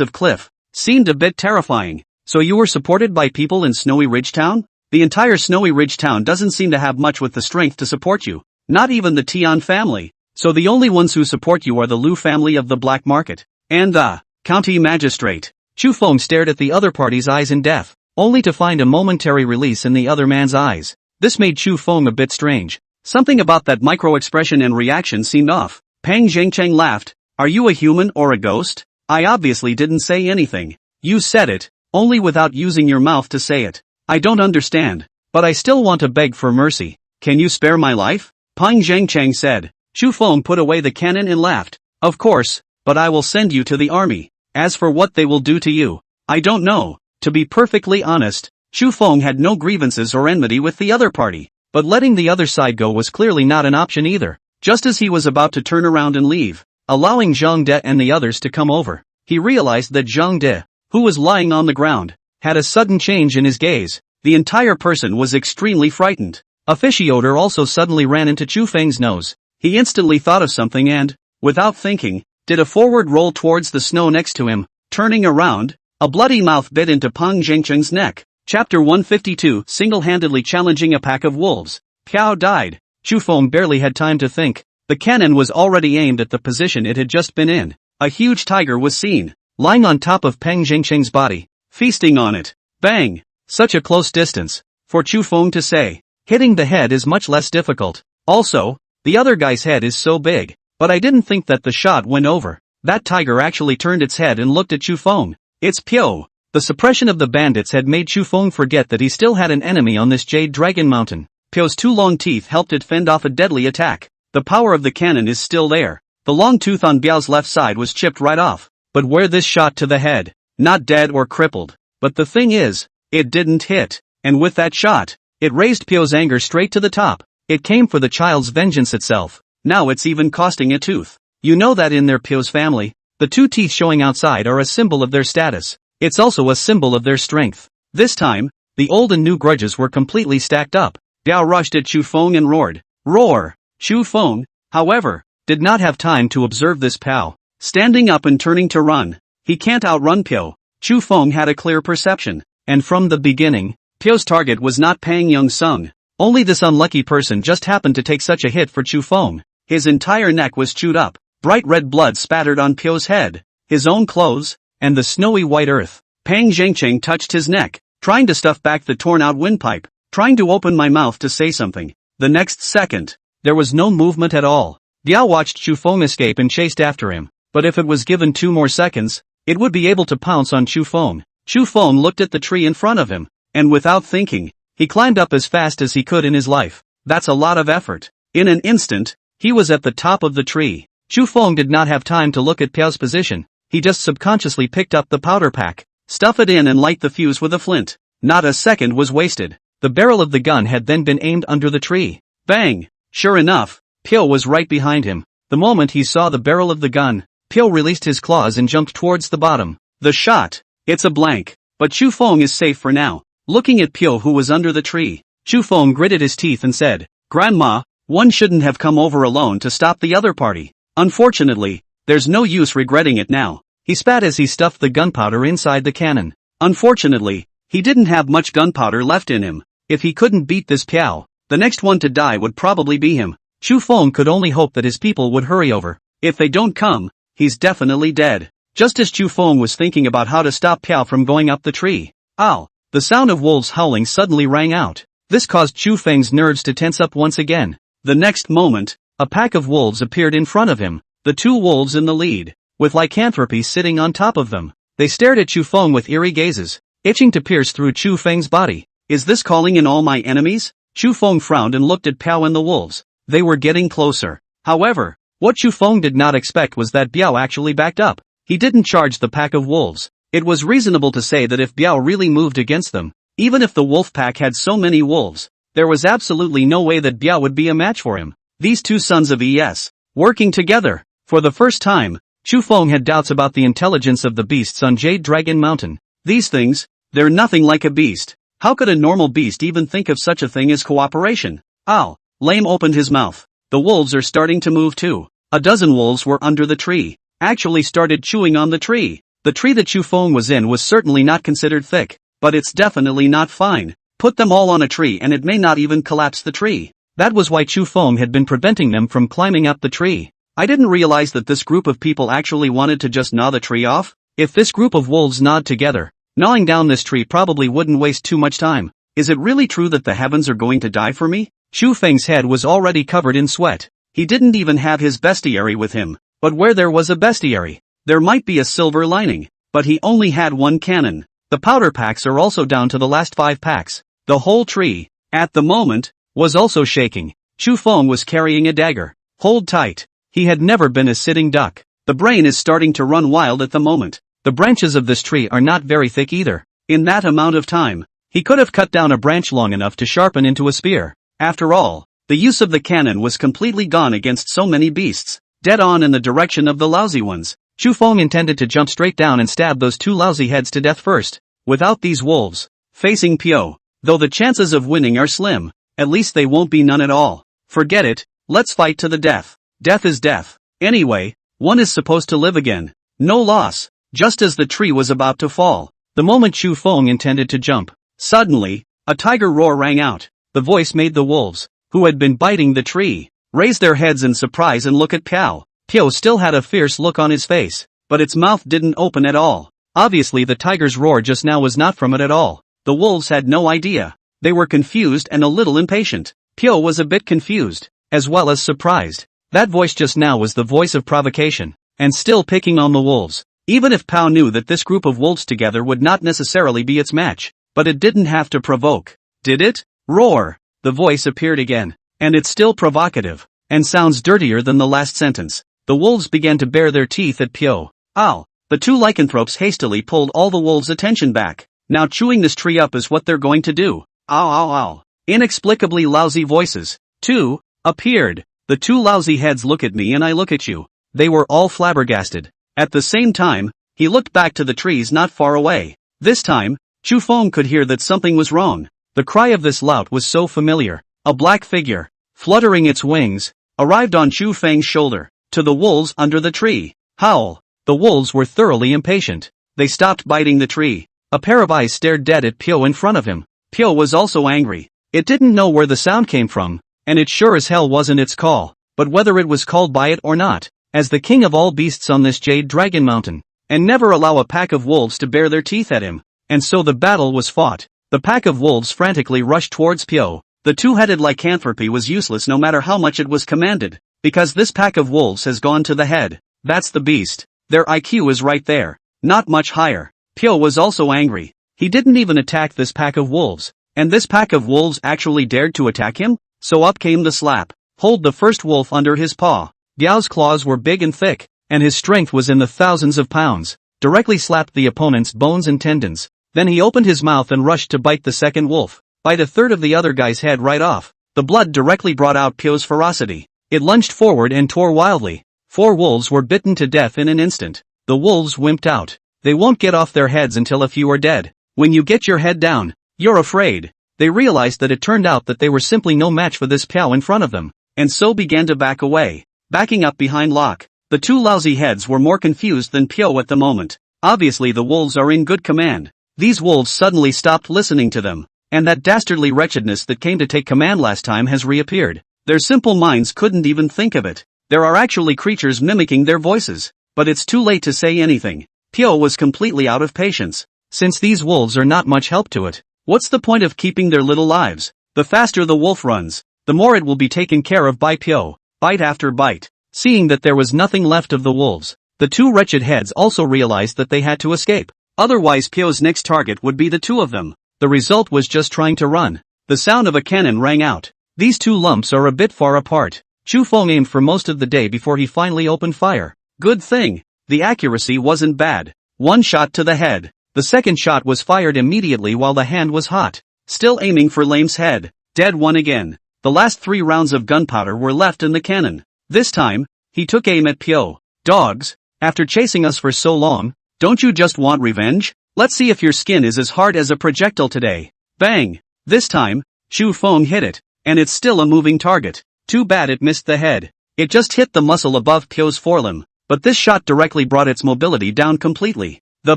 of cliff, seemed a bit terrifying. So you were supported by people in Snowy Ridge Town? The entire Snowy Ridge Town doesn't seem to have much with the strength to support you. Not even the Tian family. So the only ones who support you are the Lu family of the black market. And the county magistrate. Chu Feng stared at the other party's eyes in death, only to find a momentary release in the other man's eyes. This made Chu Feng a bit strange. Something about that micro-expression and reaction seemed off. Peng Zhengcheng laughed. Are you a human or a ghost? I obviously didn't say anything. You said it, only without using your mouth to say it. I don't understand, but I still want to beg for mercy. Can you spare my life? Peng Zhengcheng said. Chu Feng put away the cannon and laughed. Of course, but I will send you to the army. As for what they will do to you, I don't know. To be perfectly honest, Chu Feng had no grievances or enmity with the other party, but letting the other side go was clearly not an option either. Just as he was about to turn around and leave, allowing Zhang De and the others to come over, he realized that Zhang De, who was lying on the ground, had a sudden change in his gaze. The entire person was extremely frightened. A fishy odor also suddenly ran into Chu Feng's nose. He instantly thought of something and, without thinking, did a forward roll towards the snow next to him. Turning around, a bloody mouth bit into Peng Zhengcheng's neck. Chapter 152, single-handedly challenging a pack of wolves. Piao died. Chu Feng barely had time to think. The cannon was already aimed at the position it had just been in. A huge tiger was seen, lying on top of Peng Zhengcheng's body, feasting on it. Bang! Such a close distance, for Chu Feng to say. Hitting the head is much less difficult. Also, the other guy's head is so big, but I didn't think that the shot went over. That tiger actually turned its head and looked at Chu Feng. It's Pio. The suppression of the bandits had made Chu Feng forget that he still had an enemy on this Jade Dragon Mountain. Pio's two long teeth helped it fend off a deadly attack. The power of the cannon is still there. The long tooth on Biao's left side was chipped right off. But where this shot to the head? Not dead or crippled. But the thing is, it didn't hit. And with that shot, it raised Pio's anger straight to the top. It came for the child's vengeance itself. Now it's even costing a tooth. You know that in their Pio's family, the two teeth showing outside are a symbol of their status. It's also a symbol of their strength. This time, the old and new grudges were completely stacked up. Biao rushed at Chu Feng and roared. Roar! Chu Feng, however, did not have time to observe this Pao. Standing up and turning to run. He can't outrun Pio. Chu Feng had a clear perception. And from the beginning, Pio's target was not Pang Young-sung. Only this unlucky person just happened to take such a hit for Chu Feng. His entire neck was chewed up. Bright red blood spattered on Pyo's head, his own clothes, and the snowy white earth. Pang Zhengcheng touched his neck, trying to stuff back the torn-out windpipe, trying to open my mouth to say something. The next second, there was no movement at all. Biao watched Chu Feng escape and chased after him, but if it was given 2 more seconds, it would be able to pounce on Chu Feng. Chu Feng looked at the tree in front of him, and without thinking, he climbed up as fast as he could in his life. That's a lot of effort. In an instant, he was at the top of the tree. Chu Feng did not have time to look at Piao's position. He just subconsciously picked up the powder pack, stuff it in and light the fuse with a flint. Not a second was wasted. The barrel of the gun had then been aimed under the tree. Bang! Sure enough, Piao was right behind him. The moment he saw the barrel of the gun, Piao released his claws and jumped towards the bottom. The shot. It's a blank. But Chu Feng is safe for now. Looking at Piao who was under the tree, Chu Feng gritted his teeth and said, "Grandma, one shouldn't have come over alone to stop the other party. Unfortunately, there's no use regretting it now." He spat as he stuffed the gunpowder inside the cannon. Unfortunately, he didn't have much gunpowder left in him. If he couldn't beat this Piao, the next one to die would probably be him. Chu Feng could only hope that his people would hurry over. If they don't come, he's definitely dead. Just as Chu Feng was thinking about how to stop Piao from going up the tree, ow! The sound of wolves howling suddenly rang out. This caused Chu Feng's nerves to tense up once again. The next moment, a pack of wolves appeared in front of him, the 2 wolves in the lead, with lycanthropy sitting on top of them. They stared at Chu Feng with eerie gazes, itching to pierce through Chu Feng's body. Is this calling in all my enemies? Chu Feng frowned and looked at Piao and the wolves. They were getting closer. However, what Chu Feng did not expect was that Biao actually backed up. He didn't charge the pack of wolves. It was reasonable to say that if Biao really moved against them, even if the wolf pack had so many wolves, there was absolutely no way that Biao would be a match for him. These 2 sons of Es, working together. For the first time, Chu Feng had doubts about the intelligence of the beasts on Jade Dragon Mountain. These things, they're nothing like a beast. How could a normal beast even think of such a thing as cooperation? Ow! Lame opened his mouth. The wolves are starting to move too. A dozen wolves were under the tree, actually started chewing on the tree. The tree that Chu Feng was in was certainly not considered thick, but it's definitely not fine. Put them all on a tree and it may not even collapse the tree. That was why Chu Feng had been preventing them from climbing up the tree. I didn't realize that this group of people actually wanted to just gnaw the tree off. If this group of wolves gnawed together, gnawing down this tree probably wouldn't waste too much time. Is it really true that the heavens are going to die for me? Chu Feng's head was already covered in sweat. He didn't even have his bestiary with him. But where there was a bestiary, there might be a silver lining. But he only had 1 cannon. The powder packs are also down to the last 5 packs. The whole tree, at the moment, was also shaking. Chu Feng was carrying a dagger. Hold tight. He had never been a sitting duck. The brain is starting to run wild at the moment. The branches of this tree are not very thick either. In that amount of time, he could have cut down a branch long enough to sharpen into a spear. After all, the use of the cannon was completely gone against so many beasts, dead on in the direction of the lousy ones. Chu Feng intended to jump straight down and stab those 2 lousy heads to death first. Without these wolves, facing Piao, though the chances of winning are slim, at least they won't be none at all. Forget it, let's fight to the death. Death is death. Anyway, one is supposed to live again. No loss. Just as the tree was about to fall, the moment Chu Feng intended to jump, suddenly, a tiger roar rang out. The voice made the wolves, who had been biting the tree, raise their heads in surprise and look at Piao. Piao still had a fierce look on his face, but its mouth didn't open at all. Obviously the tiger's roar just now was not from it at all. The wolves had no idea. They were confused and a little impatient. Piao was a bit confused, as well as surprised. That voice just now was the voice of provocation, and still picking on the wolves. Even if Piao knew that this group of wolves together would not necessarily be its match, but it didn't have to provoke. Did it? Roar! The voice appeared again, and it's still provocative, and sounds dirtier than the last sentence. The wolves began to bare their teeth at Piao. Ow! The 2 lycanthropes hastily pulled all the wolves' attention back. Now chewing this tree up is what they're going to do. Ow ow ow. Inexplicably lousy voices, 2, appeared. The 2 lousy heads look at me and I look at you. They were all flabbergasted. At the same time, he looked back to the trees not far away. This time, Chu Feng could hear that something was wrong. The cry of this lout was so familiar. A black figure, fluttering its wings, arrived on Chu Feng's shoulder. To the wolves under the tree. Howl. The wolves were thoroughly impatient. They stopped biting the tree. A pair of eyes stared dead at Piao in front of him. Piao was also angry. It didn't know where the sound came from, and it sure as hell wasn't its call. But whether it was called by it or not, as the king of all beasts on this Jade Dragon Mountain, and never allow a pack of wolves to bare their teeth at him. And so the battle was fought. The pack of wolves frantically rushed towards Pyo. The two-headed lycanthropy was useless no matter how much it was commanded, because this pack of wolves has gone to the head. That's the beast. Their IQ is right there, not much higher. Pyo was also angry. He didn't even attack this pack of wolves, and this pack of wolves actually dared to attack him? So up came the slap. Hold the first wolf under his paw. Biao's claws were big and thick, and his strength was in the thousands of pounds. Directly slapped the opponent's bones and tendons. Then he opened his mouth and rushed to bite the second wolf. Bite a third of the other guy's head right off. The blood directly brought out Pyo's ferocity. It lunged forward and tore wildly. 4 wolves were bitten to death in an instant. The wolves wimped out. They won't get off their heads until a few are dead. When you get your head down, you're afraid. They realized that it turned out that they were simply no match for this Pyo in front of them, and so began to back away. Backing up behind Locke. The 2 lousy heads were more confused than Pyo at the moment. Obviously the wolves are in good command. These wolves suddenly stopped listening to them, and that dastardly wretchedness that came to take command last time has reappeared. Their simple minds couldn't even think of it. There are actually creatures mimicking their voices, but it's too late to say anything. Pyo was completely out of patience. Since these wolves are not much help to it, what's the point of keeping their little lives? The faster the wolf runs, the more it will be taken care of by Pyo. Bite after bite. Seeing that there was nothing left of the wolves, the 2 wretched heads also realized that they had to escape. Otherwise Pyo's next target would be the 2 of them. The result was just trying to run. The sound of a cannon rang out. These 2 lumps are a bit far apart. Chu Feng aimed for most of the day before he finally opened fire. Good thing. The accuracy wasn't bad. 1 shot to the head. The second shot was fired immediately while the hand was hot. Still aiming for Lame's head. Dead one again. The last 3 rounds of gunpowder were left in the cannon. This time, he took aim at Pyo. Dogs, after chasing us for so long, don't you just want revenge? Let's see if your skin is as hard as a projectile today. Bang! This time, Chu Feng hit it, and it's still a moving target. Too bad it missed the head. It just hit the muscle above Pyo's forelimb, but this shot directly brought its mobility down completely. The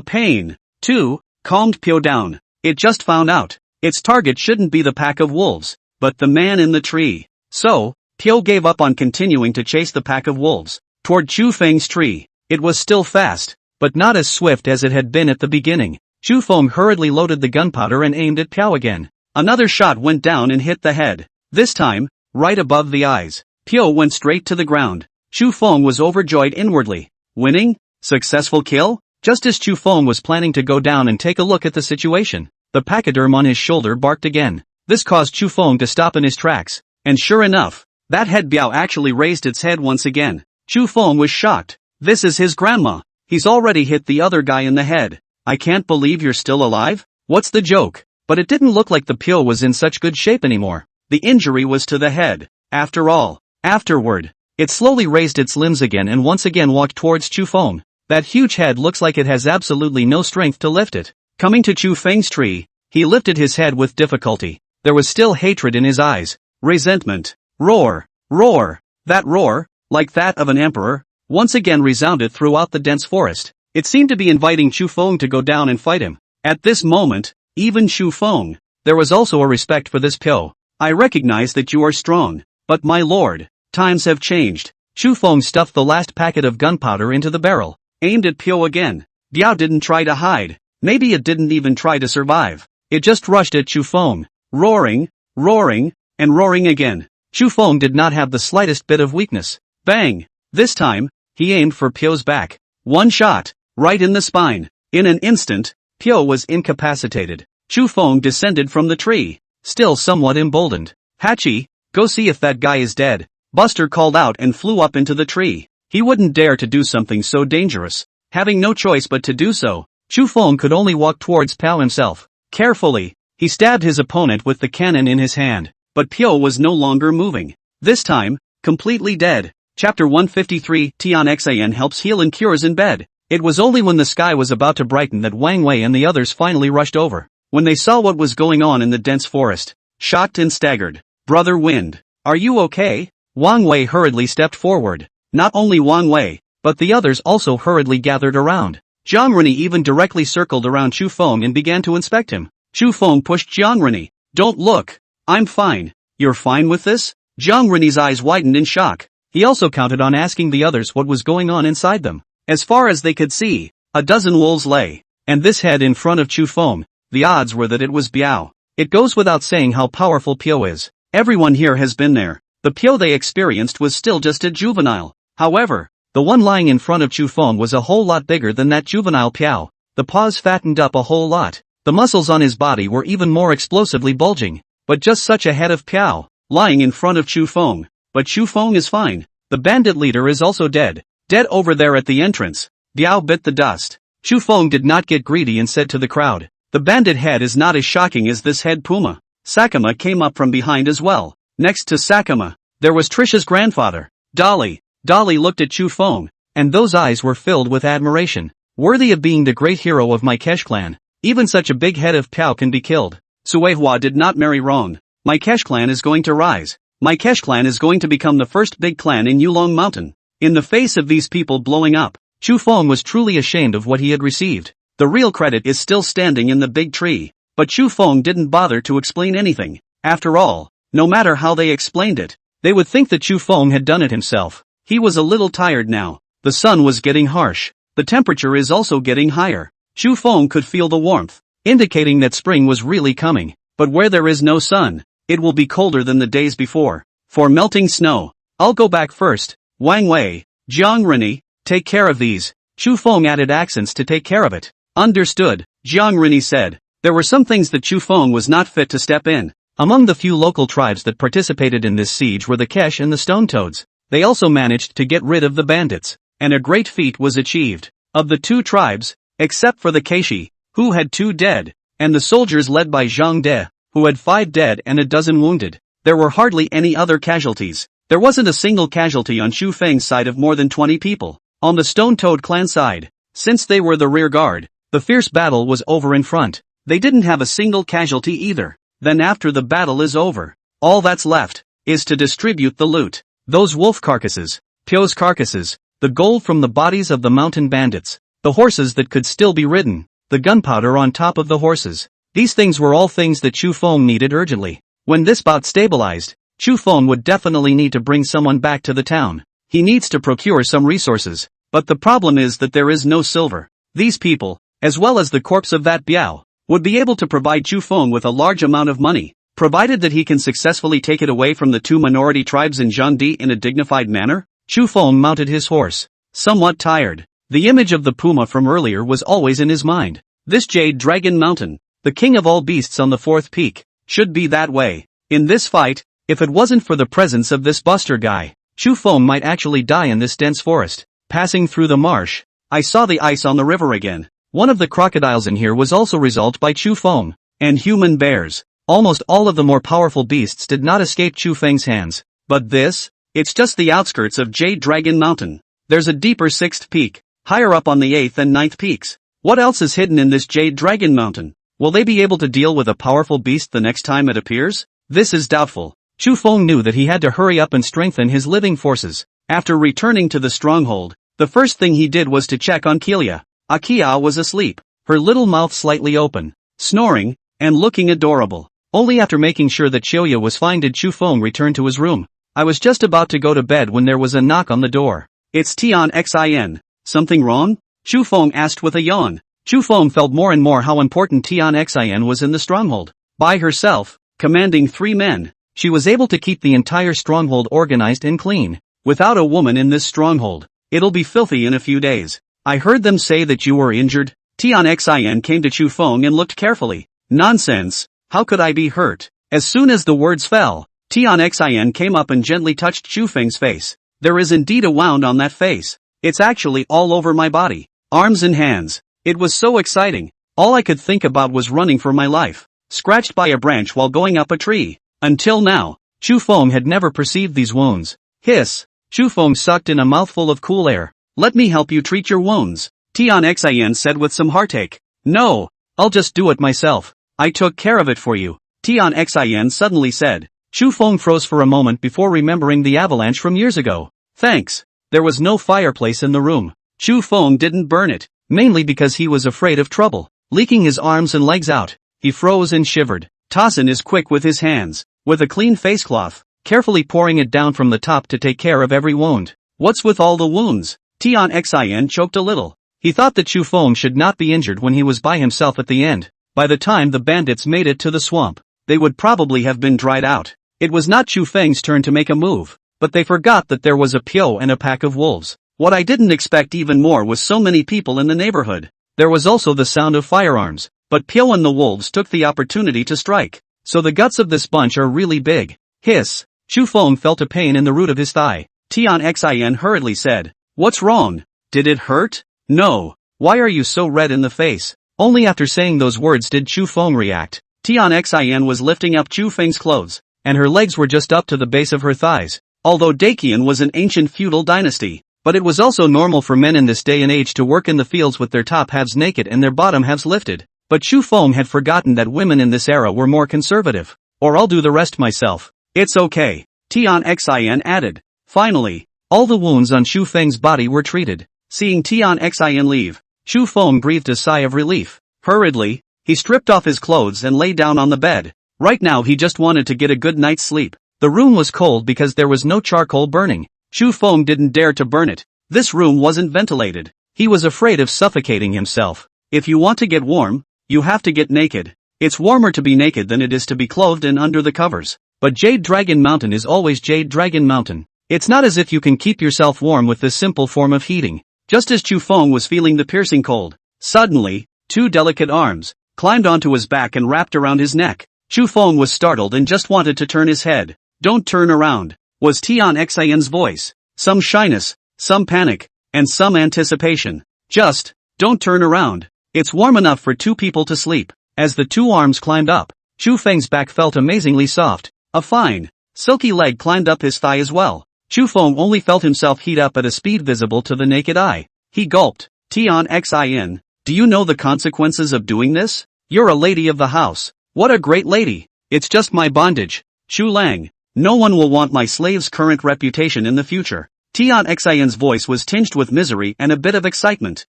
pain, too, calmed Pyo down. It just found out. Its target shouldn't be the pack of wolves, but the man in the tree. So, Pyo gave up on continuing to chase the pack of wolves toward Chu Feng's tree. It was still fast, but not as swift as it had been at the beginning. Chu Feng hurriedly loaded the gunpowder and aimed at Pyo again. Another shot went down and hit the head. This time, right above the eyes. Pyo went straight to the ground. Chu Feng was overjoyed inwardly. Winning? Successful kill? Just as Chu Feng was planning to go down and take a look at the situation, the pachyderm on his shoulder barked again. This caused Chu Feng to stop in his tracks, and sure enough, that head Biao actually raised its head once again. Chu Feng was shocked. This is his grandma. He's already hit the other guy in the head. I can't believe you're still alive? What's the joke? But it didn't look like the Pyo was in such good shape anymore. The injury was to the head. After all. Afterward, it slowly raised its limbs again and once again walked towards Chu Feng. That huge head looks like it has absolutely no strength to lift it. Coming to Chu Feng's tree, he lifted his head with difficulty. There was still hatred in his eyes. Resentment. Roar. Roar. That roar, like that of an emperor, once again resounded throughout the dense forest. It seemed to be inviting Chu Feng to go down and fight him. At this moment, even Chu Feng, there was also a respect for this Pyo. I recognize that you are strong, but my lord, times have changed. Chu Feng stuffed the last packet of gunpowder into the barrel, aimed at Pyo again. Biao didn't try to hide. Maybe it didn't even try to survive. It just rushed at Chu Feng, roaring, roaring, and roaring again. Chu Feng did not have the slightest bit of weakness. Bang! This time, he aimed for Pyo's back. 1 shot, right in the spine. In an instant, Pyo was incapacitated. Chu Feng descended from the tree, still somewhat emboldened. Hachi, go see if that guy is dead. Buster called out and flew up into the tree. He wouldn't dare to do something so dangerous. Having no choice but to do so, Chu Feng could only walk towards Pyo himself. Carefully, he stabbed his opponent with the cannon in his hand, but Pyo was no longer moving. This time, completely dead. Chapter 153, Tian Xan helps heal and cures in bed. It was only when the sky was about to brighten that Wang Wei and the others finally rushed over. When they saw what was going on in the dense forest, shocked and staggered. Brother Wind, are you okay? Wang Wei hurriedly stepped forward. Not only Wang Wei, but the others also hurriedly gathered around. Jiang Reni even directly circled around Chu Feng and began to inspect him. Chu Feng pushed Jiang Reni. Don't look. I'm fine. You're fine with this? Jiang Reni's eyes widened in shock. He also counted on asking the others what was going on inside them. As far as they could see, a dozen wolves lay, and this head in front of Chu Feng. The odds were that it was Biao. It goes without saying how powerful Pio is. Everyone here has been there. The Pio they experienced was still just a juvenile. However, the one lying in front of Chu Feng was a whole lot bigger than that juvenile Piao. The paws fattened up a whole lot. The muscles on his body were even more explosively bulging. But just such a head of Piao, lying in front of Chu Feng. But Chu Feng is fine. The bandit leader is also dead. Dead over there at the entrance. Biao bit the dust. Chu Feng did not get greedy and said to the crowd, "The bandit head is not as shocking as this head Puma." Sakuma came up from behind as well. Next to Sakuma, there was Trisha's grandfather, Dolly. Dolly looked at Chu Feng, and those eyes were filled with admiration. Worthy of being the great hero of my Kesh clan. Even such a big head of Piao can be killed. Suehua did not marry wrong. My Kesh clan is going to rise. My Kesh clan is going to become the first big clan in Yulong Mountain. In the face of these people blowing up, Chu Feng was truly ashamed of what he had received. The real credit is still standing in the big tree. But Chu Feng didn't bother to explain anything. After all, no matter how they explained it, they would think that Chu Feng had done it himself. He was a little tired now. The sun was getting harsh. The temperature is also getting higher. Chu Feng could feel the warmth, indicating that spring was really coming. But where there is no sun, it will be colder than the days before. For melting snow, I'll go back first. Wang Wei, Jiang Rini, take care of these. Chu Feng added accents to take care of it. Understood, Jiang Rini said. There were some things that Chu Feng was not fit to step in. Among the few local tribes that participated in this siege were the Kesh and the Stone Toads. They also managed to get rid of the bandits, and a great feat was achieved. Of the two tribes, except for the Keishi, who had 2 dead, and the soldiers led by Zhang De, who had 5 dead and a dozen wounded, there were hardly any other casualties. There wasn't a single casualty on Chu Feng's side of more than 20 people. On the Stone Toad clan side, since they were the rear guard, the fierce battle was over in front. They didn't have a single casualty either. Then after the battle is over, all that's left is to distribute the loot. Those wolf carcasses, Pio's carcasses, the gold from the bodies of the mountain bandits, the horses that could still be ridden, the gunpowder on top of the horses. These things were all things that Chu Feng needed urgently. When this bout stabilized, Chu Feng would definitely need to bring someone back to the town. He needs to procure some resources, but the problem is that there is no silver. These people, as well as the corpse of that Biao, would be able to provide Chu Feng with a large amount of money, provided that he can successfully take it away from the 2 minority tribes in Jiangdi in a dignified manner. Chu Feng mounted his horse, somewhat tired. The image of the puma from earlier was always in his mind. This Jade Dragon Mountain, the king of all beasts on the 4th peak, should be that way. In this fight, if it wasn't for the presence of this Buster guy, Chu Feng might actually die in this dense forest. Passing through the marsh, I saw the ice on the river again. One of the crocodiles in here was also resolved by Chu Feng, and human bears. Almost all of the more powerful beasts did not escape Chu Feng's hands. But this? It's just the outskirts of Jade Dragon Mountain. There's a deeper 6th peak, higher up on the 8th and 9th peaks. What else is hidden in this Jade Dragon Mountain? Will they be able to deal with a powerful beast the next time it appears? This is doubtful. Chu Feng knew that he had to hurry up and strengthen his living forces. After returning to the stronghold, the first thing he did was to check on Kelia. Akia was asleep, her little mouth slightly open, snoring, and looking adorable. Only after making sure that Choya was fine did Chu Feng return to his room. I was just about to go to bed when there was a knock on the door. It's Tian Xin. Something wrong? Chu Feng asked with a yawn. Chu Feng felt more and more how important Tian Xin was in the stronghold. By herself, commanding 3 men, she was able to keep the entire stronghold organized and clean. Without a woman in this stronghold, it'll be filthy in a few days. I heard them say that you were injured. Tian Xin came to Chu Feng and looked carefully. Nonsense. How could I be hurt? As soon as the words fell, Tian Xin came up and gently touched Chu Feng's face. There is indeed a wound on that face. It's actually all over my body, arms and hands. It was so exciting. All I could think about was running for my life. Scratched by a branch while going up a tree. Until now, Chu Feng had never perceived these wounds. Hiss. Chu Feng sucked in a mouthful of cool air. Let me help you treat your wounds, Tian Xin said with some heartache. No, I'll just do it myself. I took care of it for you, Tian Xin suddenly said. Chu Feng froze for a moment before remembering the avalanche from years ago. Thanks. There was no fireplace in the room. Chu Feng didn't burn it, mainly because he was afraid of trouble. Leaking his arms and legs out, he froze and shivered. Tossin is quick with his hands. With a clean facecloth, carefully pouring it down from the top to take care of every wound. What's with all the wounds? Tian Xin choked a little. He thought that Chu Feng should not be injured when he was by himself at the end. By the time the bandits made it to the swamp, they would probably have been dried out. It was not Chu Feng's turn to make a move, but they forgot that there was a Pyo and a pack of wolves. What I didn't expect even more was so many people in the neighborhood. There was also the sound of firearms, but Pyo and the wolves took the opportunity to strike. So the guts of this bunch are really big. Hiss. Chu Feng felt a pain in the root of his thigh. Tian Xin hurriedly said, "What's wrong? Did it hurt?" "No. Why are you so red in the face?" Only after saying those words did Chu Feng react. Tian Xin was lifting up Chu Feng's clothes, and her legs were just up to the base of her thighs. Although Dakian was an ancient feudal dynasty, but it was also normal for men in this day and age to work in the fields with their top halves naked and their bottom halves lifted. But Chu Feng had forgotten that women in this era were more conservative. "Or I'll do the rest myself." "It's okay," Tian Xin added. Finally, all the wounds on Chu Feng's body were treated. Seeing Tian Xin leave, Chu Feng breathed a sigh of relief. Hurriedly, he stripped off his clothes and lay down on the bed. Right now he just wanted to get a good night's sleep. The room was cold because there was no charcoal burning. Chu Feng didn't dare to burn it. This room wasn't ventilated. He was afraid of suffocating himself. If you want to get warm, you have to get naked. It's warmer to be naked than it is to be clothed and under the covers. But Jade Dragon Mountain is always Jade Dragon Mountain. It's not as if you can keep yourself warm with this simple form of heating. Just as Chu Feng was feeling the piercing cold, suddenly, two delicate arms climbed onto his back and wrapped around his neck. Chu Feng was startled and just wanted to turn his head. "Don't turn around," was Tian Xian's voice. Some shyness, some panic, and some anticipation. "Just, don't turn around. It's warm enough for two people to sleep." As the two arms climbed up, Chu Feng's back felt amazingly soft. A fine, silky leg climbed up his thigh as well. Chu Feng only felt himself heat up at a speed visible to the naked eye. He gulped. "Tian Xin, do you know the consequences of doing this? You're a lady of the house." "What a great lady. It's just my bondage. Chu Lang. No one will want my slave's current reputation in the future." Tian Xian's voice was tinged with misery and a bit of excitement.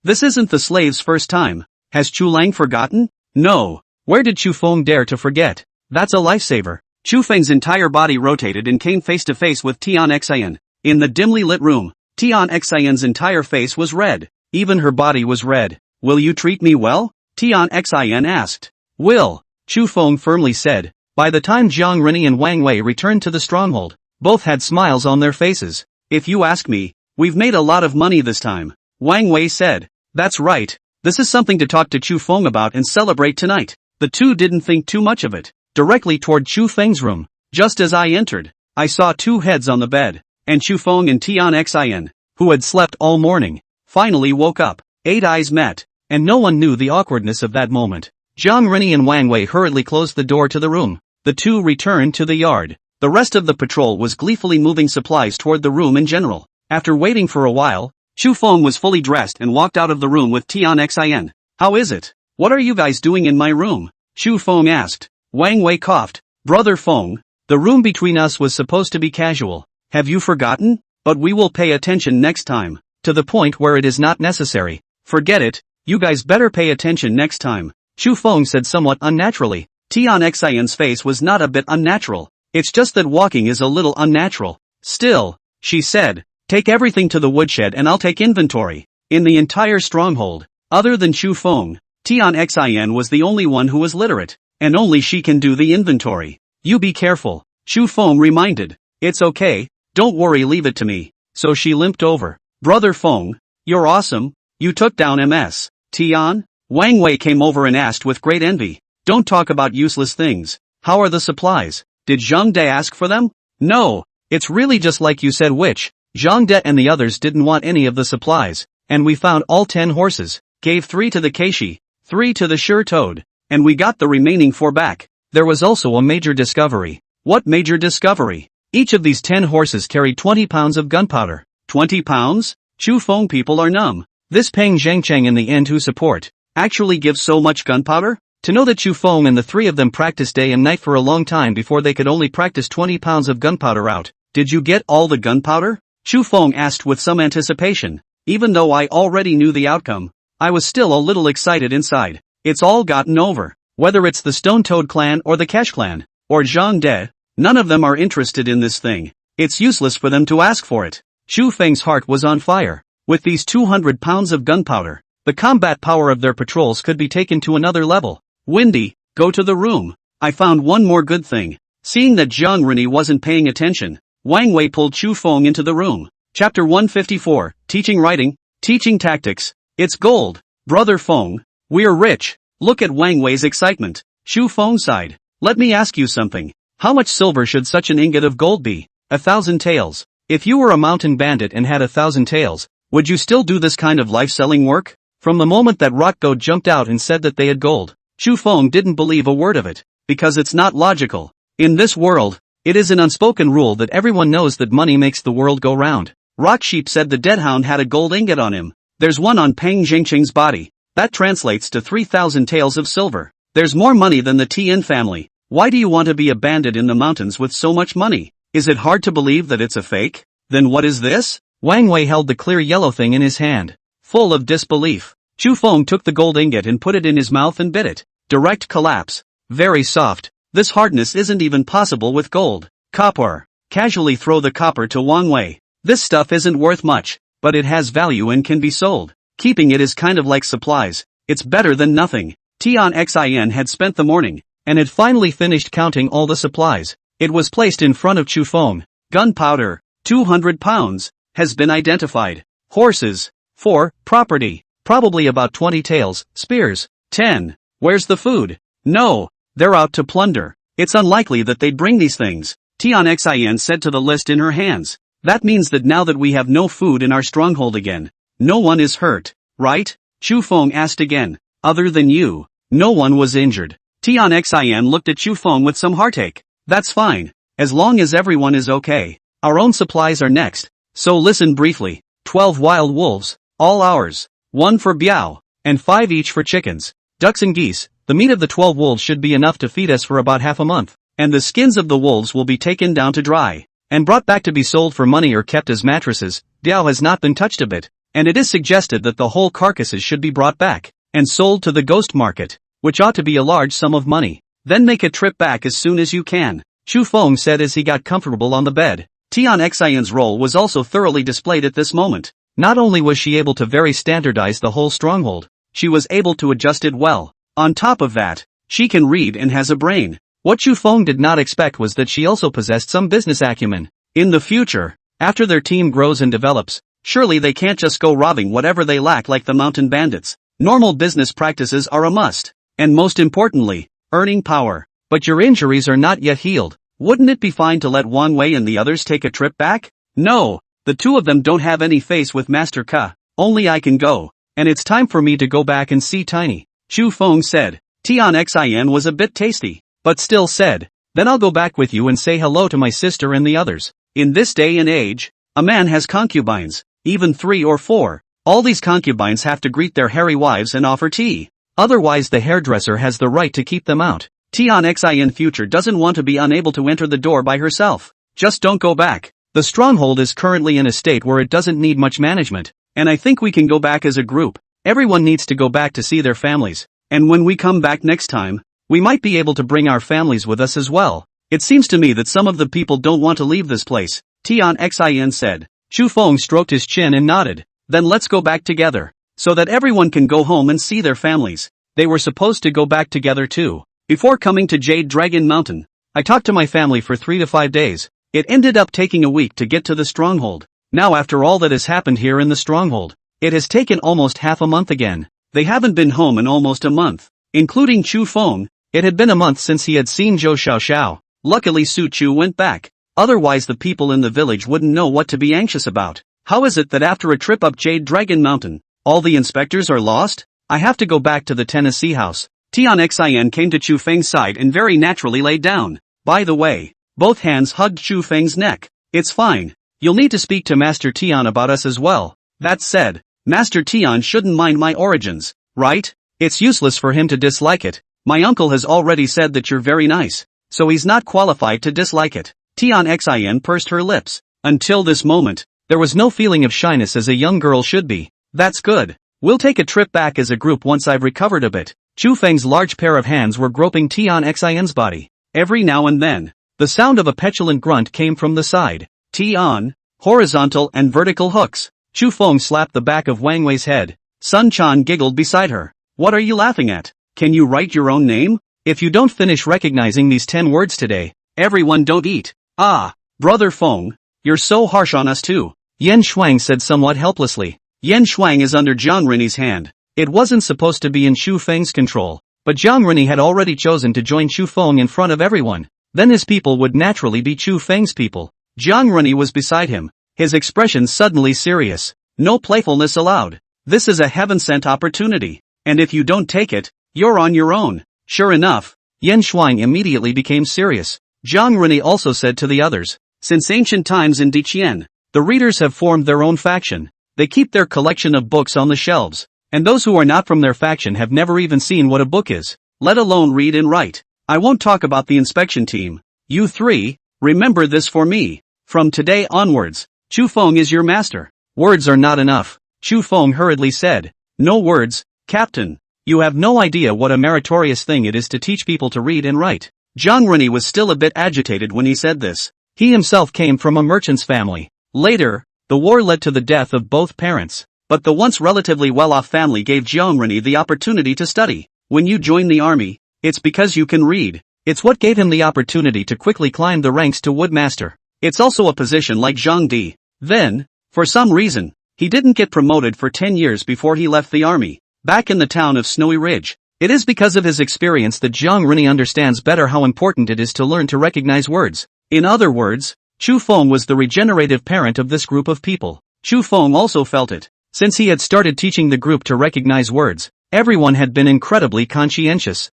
This isn't the slave's first time. Has Chu Lang forgotten? No. Where did Chu Feng dare to forget? That's a lifesaver. Chu Feng's entire body rotated and came face to face with Tian Xian. In the dimly lit room, Tian Xian's entire face was red. Even her body was red. "Will you treat me well?" Tian Xian asked. "Will," Chu Feng firmly said. By the time Jiang Rini and Wang Wei returned to the stronghold, both had smiles on their faces. "If you ask me, we've made a lot of money this time," Wang Wei said. "That's right. This is something to talk to Chu Feng about and celebrate tonight." The two didn't think too much of it. Directly toward Chu Feng's room, just as I entered, I saw two heads on the bed, and Chu Feng and Tian Xian, who had slept all morning, finally woke up. 8 eyes met, and no one knew the awkwardness of that moment. Jiang Rini and Wang Wei hurriedly closed the door to the room. The two returned to the yard. The rest of the patrol was gleefully moving supplies toward the room in general. After waiting for a while, Chu Feng was fully dressed and walked out of the room with Tian Xian. "How is it? What are you guys doing in my room?" Chu Feng asked. Wang Wei coughed. "Brother Feng, the room between us was supposed to be casual. Have you forgotten? But we will pay attention next time. To the point where it is not necessary. Forget it, you guys better pay attention next time," Chu Feng said somewhat unnaturally. Tian Xian's face was not a bit unnatural. "It's just that walking is a little unnatural." "Still," she said, "take everything to the woodshed and I'll take inventory." In the entire stronghold, other than Chu Feng, Tian Xian was the only one who was literate, and only she can do the inventory. "You be careful," Chu Feng reminded. "It's okay, don't worry, leave it to me." So she limped over. "Brother Feng, you're awesome, you took down MS. Tian?" Wang Wei came over and asked with great envy. "Don't talk about useless things. How are the supplies? Did Zhang De ask for them?" "No, it's really just like you said, which, Zhang De and the others didn't want any of the supplies, and we found all 10 horses, gave 3 to the Keishi, 3 to the Sure Toad, and we got the remaining 4 back." There was also a major discovery. What major discovery? Each of these 10 horses carried 20 pounds of gunpowder. 20 pounds? Chu Feng people are numb. This Peng Zhangcheng and the N2 support actually gives so much gunpowder? To know that Chu Feng and the 3 of them practiced day and night for a long time before they could only practice 20 pounds of gunpowder out. "Did you get all the gunpowder?" Chu Feng asked with some anticipation. Even though I already knew the outcome, I was still a little excited inside. "It's all gotten over. Whether it's the Stone Toad clan or the Kesh clan, or Zhang De, None of them are interested in this thing. It's useless for them to ask for it. Chu Feng's heart was on fire. With these 200 pounds of gunpowder, the combat power of their patrols could be taken to another level. Windy, go to the room. I found one more good thing. Seeing that Jiang Rini wasn't paying attention, Wang Wei pulled Chu Feng into the room. Chapter 154, Teaching Writing, Teaching Tactics. It's gold. Brother Feng, we're rich. Look at Wang Wei's excitement. Chu Feng sighed. Let me ask you something. How much silver should such an ingot of gold be? 1,000 taels. If you were a mountain bandit and had 1,000 taels, would you still do this kind of life-selling work? From the moment that Rotgo jumped out and said that they had gold, Chu Feng didn't believe a word of it, because it's not logical. In this world, it is an unspoken rule that everyone knows that money makes the world go round. Rock Sheep said the dead hound had a gold ingot on him. There's one on Peng Jingqing's body. That translates to 3,000 taels of silver. There's more money than the Tian family. Why do you want to be a bandit in the mountains with so much money? Is it hard to believe that it's a fake? Then what is this? Wang Wei held the clear yellow thing in his hand, full of disbelief. Chu Feng took the gold ingot and put it in his mouth and bit it. Direct collapse. Very soft. This hardness isn't even possible with gold. Copper. Casually throw the copper to Wang Wei. This stuff isn't worth much, but it has value and can be sold. Keeping it is kind of like supplies. It's better than nothing. Tian Xin had spent the morning, and had finally finished counting all the supplies. It was placed in front of Chu Feng. Gunpowder, 200 pounds, has been identified. Horses, 4, property, probably about 20 taels, spears, 10. Where's the food? No, they're out to plunder. It's unlikely that they'd bring these things, Tian Xin said to the list in her hands. That means that now that we have no food in our stronghold again, no one is hurt, right? Chu Feng asked again. Other than you, no one was injured. Tian Xin looked at Chu Feng with some heartache. That's fine, as long as everyone is okay. Our own supplies are next, so listen briefly. 12 wild wolves, all ours. 1 for Biao, and 5 each for chickens, ducks and geese. The meat of the 12 wolves should be enough to feed us for about half a month, and the skins of the wolves will be taken down to dry, and brought back to be sold for money or kept as mattresses. Biao has not been touched a bit, and it is suggested that the whole carcasses should be brought back, and sold to the ghost market, which ought to be a large sum of money. Then make a trip back as soon as you can, Chu Feng said as he got comfortable on the bed. Tian Xin's role was also thoroughly displayed at this moment. Not only was she able to very standardize the whole stronghold, she was able to adjust it well. On top of that, she can read and has a brain. What Chu Feng did not expect was that she also possessed some business acumen. In the future, after their team grows and develops, surely they can't just go robbing whatever they lack like the mountain bandits. Normal business practices are a must. And most importantly, earning power. But your injuries are not yet healed. Wouldn't it be fine to let Wang Wei and the others take a trip back? No, the two of them don't have any face with Master Ke. Only I can go. And it's time for me to go back and see Tiny, Chu Feng said. Tian Xin was a bit tasty, but still said, then I'll go back with you and say hello to my sister and the others. In this day and age, a man has concubines, even 3 or 4. All these concubines have to greet their hairy wives and offer tea. Otherwise the hairdresser has the right to keep them out. Tian Xin future doesn't want to be unable to enter the door by herself. Just don't go back. The stronghold is currently in a state where it doesn't need much management, and I think we can go back as a group. Everyone needs to go back to see their families, and when we come back next time, we might be able to bring our families with us as well. It seems to me that some of the people don't want to leave this place, Tian Xin said. Chu Feng stroked his chin and nodded. Then let's go back together, so that everyone can go home and see their families. They were supposed to go back together too. Before coming to Jade Dragon Mountain, I talked to my family for 3 to 5 days. It ended up taking a week to get to the stronghold. Now after all that has happened here in the stronghold, it has taken almost half a month again. They haven't been home in almost a month. Including Chu Feng, it had been a month since he had seen Zhou Xiaoxiao. Luckily Su Chu went back. Otherwise the people in the village wouldn't know what to be anxious about. How is it that after a trip up Jade Dragon Mountain, all the inspectors are lost? I have to go back to the Tennessee house. Tian Xin came to Chu Feng's side and very naturally laid down. By the way, both hands hugged Chu Feng's neck. It's fine. You'll need to speak to Master Tian about us as well. That said, Master Tian shouldn't mind my origins, right? It's useless for him to dislike it. My uncle has already said that you're very nice, so he's not qualified to dislike it. Tian Xin pursed her lips. Until this moment, there was no feeling of shyness as a young girl should be. That's good. We'll take a trip back as a group once I've recovered a bit. Chu Feng's large pair of hands were groping Tian Xin's body. Every now and then, The sound of a petulant grunt came from the side. T-on, horizontal and vertical hooks. Chu Feng slapped the back of Wang Wei's head. Sun Chan giggled beside her. What are you laughing at? Can you write your own name? If you don't finish recognizing these 10 words today, everyone don't eat. Ah, brother Feng, you're so harsh on us too. Yan Shuang said somewhat helplessly. Yan Shuang is under Jiang Rennie's hand. It wasn't supposed to be in Chu Feng's control, but Jiang Rennie had already chosen to join Chu Feng in front of everyone. Then his people would naturally be Chu Feng's people. Jiang Rennie was beside him, his expression suddenly serious. No playfulness allowed. This is a heaven-sent opportunity, and if you don't take it, you're on your own. Sure enough, Yan Shuang immediately became serious. Jiang Rennie also said to the others, since ancient times in Diqian, the readers have formed their own faction. They keep their collection of books on the shelves, and those who are not from their faction have never even seen what a book is, let alone read and write. I won't talk about the inspection team. You three, remember this for me. From today onwards, Chu Feng is your master. Words are not enough, Chu Feng hurriedly said. No words, Captain. You have no idea what a meritorious thing it is to teach people to read and write. Jiang Rennie was still a bit agitated when he said this. He himself came from a merchant's family. Later, the war led to the death of both parents, but the once relatively well-off family gave Jiang Rennie the opportunity to study. When you join the army, it's because you can read. It's what gave him the opportunity to quickly climb the ranks to Woodmaster. It's also a position like Zhang Di. Then, for some reason, he didn't get promoted for 10 years before he left the army. Back in the town of Snowy Ridge, it is because of his experience that Jiang Rennie understands better how important it is to learn to recognize words. In other words, Chu Feng was the regenerative parent of this group of people. Chu Feng also felt it. Since he had started teaching the group to recognize words, everyone had been incredibly conscientious.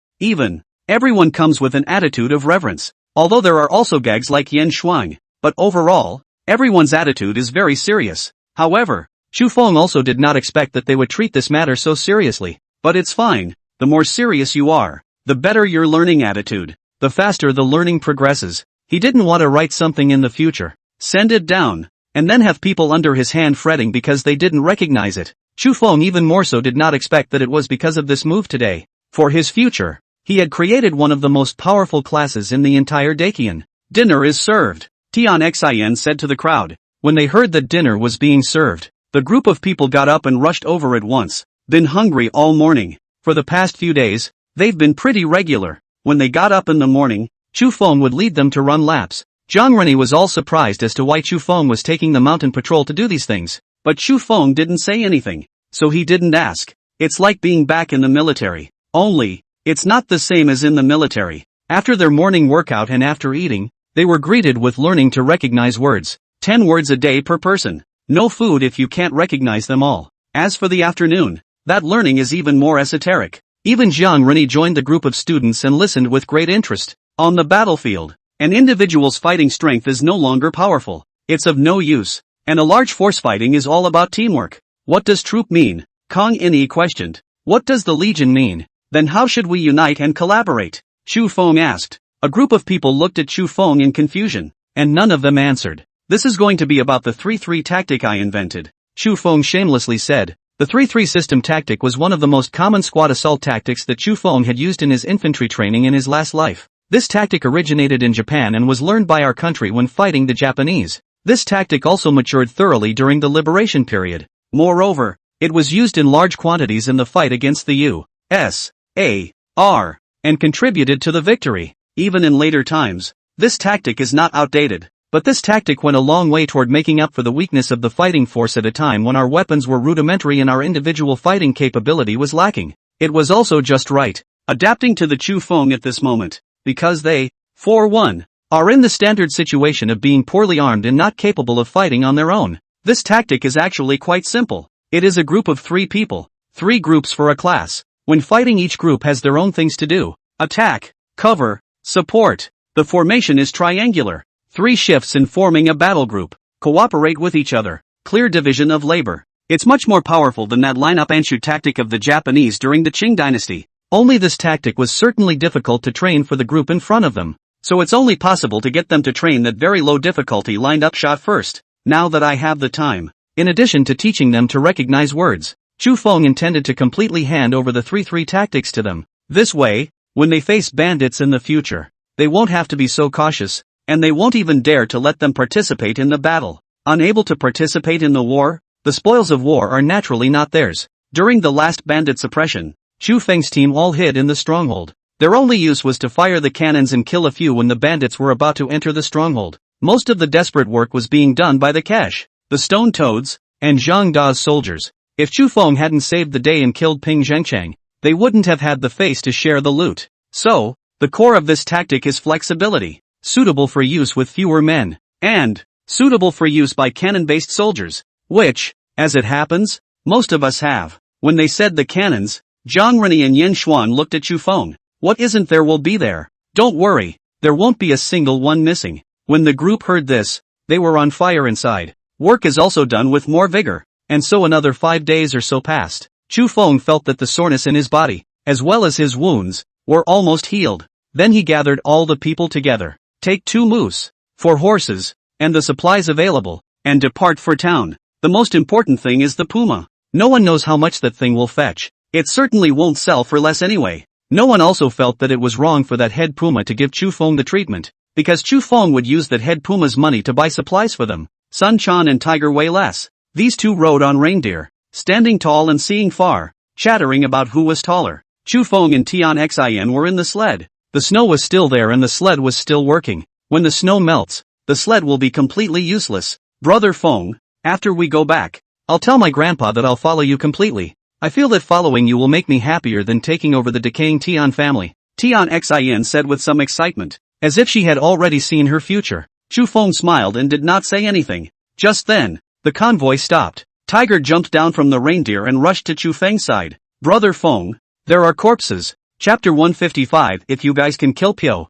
Everyone comes with an attitude of reverence. Although there are also gags like Yan Shuang, but overall, everyone's attitude is very serious. However, Chu Feng also did not expect that they would treat this matter so seriously. But it's fine. The more serious you are, the better your learning attitude, the faster the learning progresses. He didn't want to write something in the future, send it down, and then have people under his hand fretting because they didn't recognize it. Chu Feng even more so did not expect that it was because of this move today. For his future, he had created one of the most powerful classes in the entire Dakian. Dinner is served, Tian Xin said to the crowd. When they heard that dinner was being served, the group of people got up and rushed over at once. Been hungry all morning. For the past few days, they've been pretty regular. When they got up in the morning, Chu Feng would lead them to run laps. Jiang Rennie was all surprised as to why Chu Feng was taking the mountain patrol to do these things. But Chu Feng didn't say anything, so he didn't ask. It's like being back in the military. Only, it's not the same as in the military. After their morning workout and after eating, they were greeted with learning to recognize words. 10 words a day per person. No food if you can't recognize them all. As for the afternoon, that learning is even more esoteric. Even Jiang Rennie joined the group of students and listened with great interest. On the battlefield, an individual's fighting strength is no longer powerful. It's of no use. And a large force fighting is all about teamwork. What does troop mean? Kong Ini questioned. What does the legion mean? Then how should we unite and collaborate? Chu Feng asked. A group of people looked at Chu Feng in confusion, and none of them answered. This is going to be about the 3-3 tactic I invented, Chu Feng shamelessly said. The 3-3 system tactic was one of the most common squad assault tactics that Chu Feng had used in his infantry training in his last life. This tactic originated in Japan and was learned by our country when fighting the Japanese. This tactic also matured thoroughly during the liberation period. Moreover, it was used in large quantities in the fight against the U.S.A.R. and contributed to the victory. Even in later times, this tactic is not outdated. But this tactic went a long way toward making up for the weakness of the fighting force at a time when our weapons were rudimentary and our individual fighting capability was lacking. It was also just right, adapting to the Chu Feng at this moment, because they, for one, are in the standard situation of being poorly armed and not capable of fighting on their own. This tactic is actually quite simple. It is a group of 3 people, 3 groups for a class. When fighting, each group has their own things to do. Attack, cover, support. The formation is triangular. 3 shifts in forming a battle group. Cooperate with each other. Clear division of labor. It's much more powerful than that line-up and shoot tactic of the Japanese during the Qing dynasty. Only this tactic was certainly difficult to train for the group in front of them. So it's only possible to get them to train that very low difficulty lined-up shot first. Now that I have the time. In addition to teaching them to recognize words, Chu Feng intended to completely hand over the 3-3 tactics to them. This way, when they face bandits in the future, they won't have to be so cautious. and they won't even dare to let them participate in the battle. Unable to participate in the war, the spoils of war are naturally not theirs. During the last bandit suppression, Chu Feng's team all hid in the stronghold. Their only use was to fire the cannons and kill a few when the bandits were about to enter the stronghold. Most of the desperate work was being done by the Kesh, the Stone Toads, and Zhang Da's soldiers. If Chu Feng hadn't saved the day and killed Ping Zhengchang, they wouldn't have had the face to share the loot. So, the core of this tactic is flexibility, suitable for use with fewer men, and suitable for use by cannon-based soldiers, which, as it happens, most of us have. When they said the cannons, Zhang Renyi and Yen Xuan looked at Chu Feng. What isn't there will be there. Don't worry, there won't be a single one missing. When the group heard this, they were on fire inside. Work is also done with more vigor, and so another 5 days or so passed. Chu Feng felt that the soreness in his body, as well as his wounds, were almost healed. Then he gathered all the people together. Take 2 moose, 4 horses, and the supplies available, and depart for town. The most important thing is the puma. No one knows how much that thing will fetch. It certainly won't sell for less anyway. No one also felt that it was wrong for that head puma to give Chu Feng the treatment, because Chu Feng would use that head puma's money to buy supplies for them. Sun Chan and Tiger weigh less. These two rode on reindeer, standing tall and seeing far, chattering about who was taller. Chu Feng and Tian Xin were in the sled. The snow was still there and the sled was still working. When the snow melts, the sled will be completely useless. Brother Feng, after we go back, I'll tell my grandpa that I'll follow you completely. I feel that following you will make me happier than taking over the decaying Tian family. Tian Xin said with some excitement, as if she had already seen her future. Chu Feng smiled and did not say anything. Just then, the convoy stopped. Tiger jumped down from the reindeer and rushed to Chu Feng's side. Brother Feng, there are corpses. Chapter 155. If you guys can kill Pyo.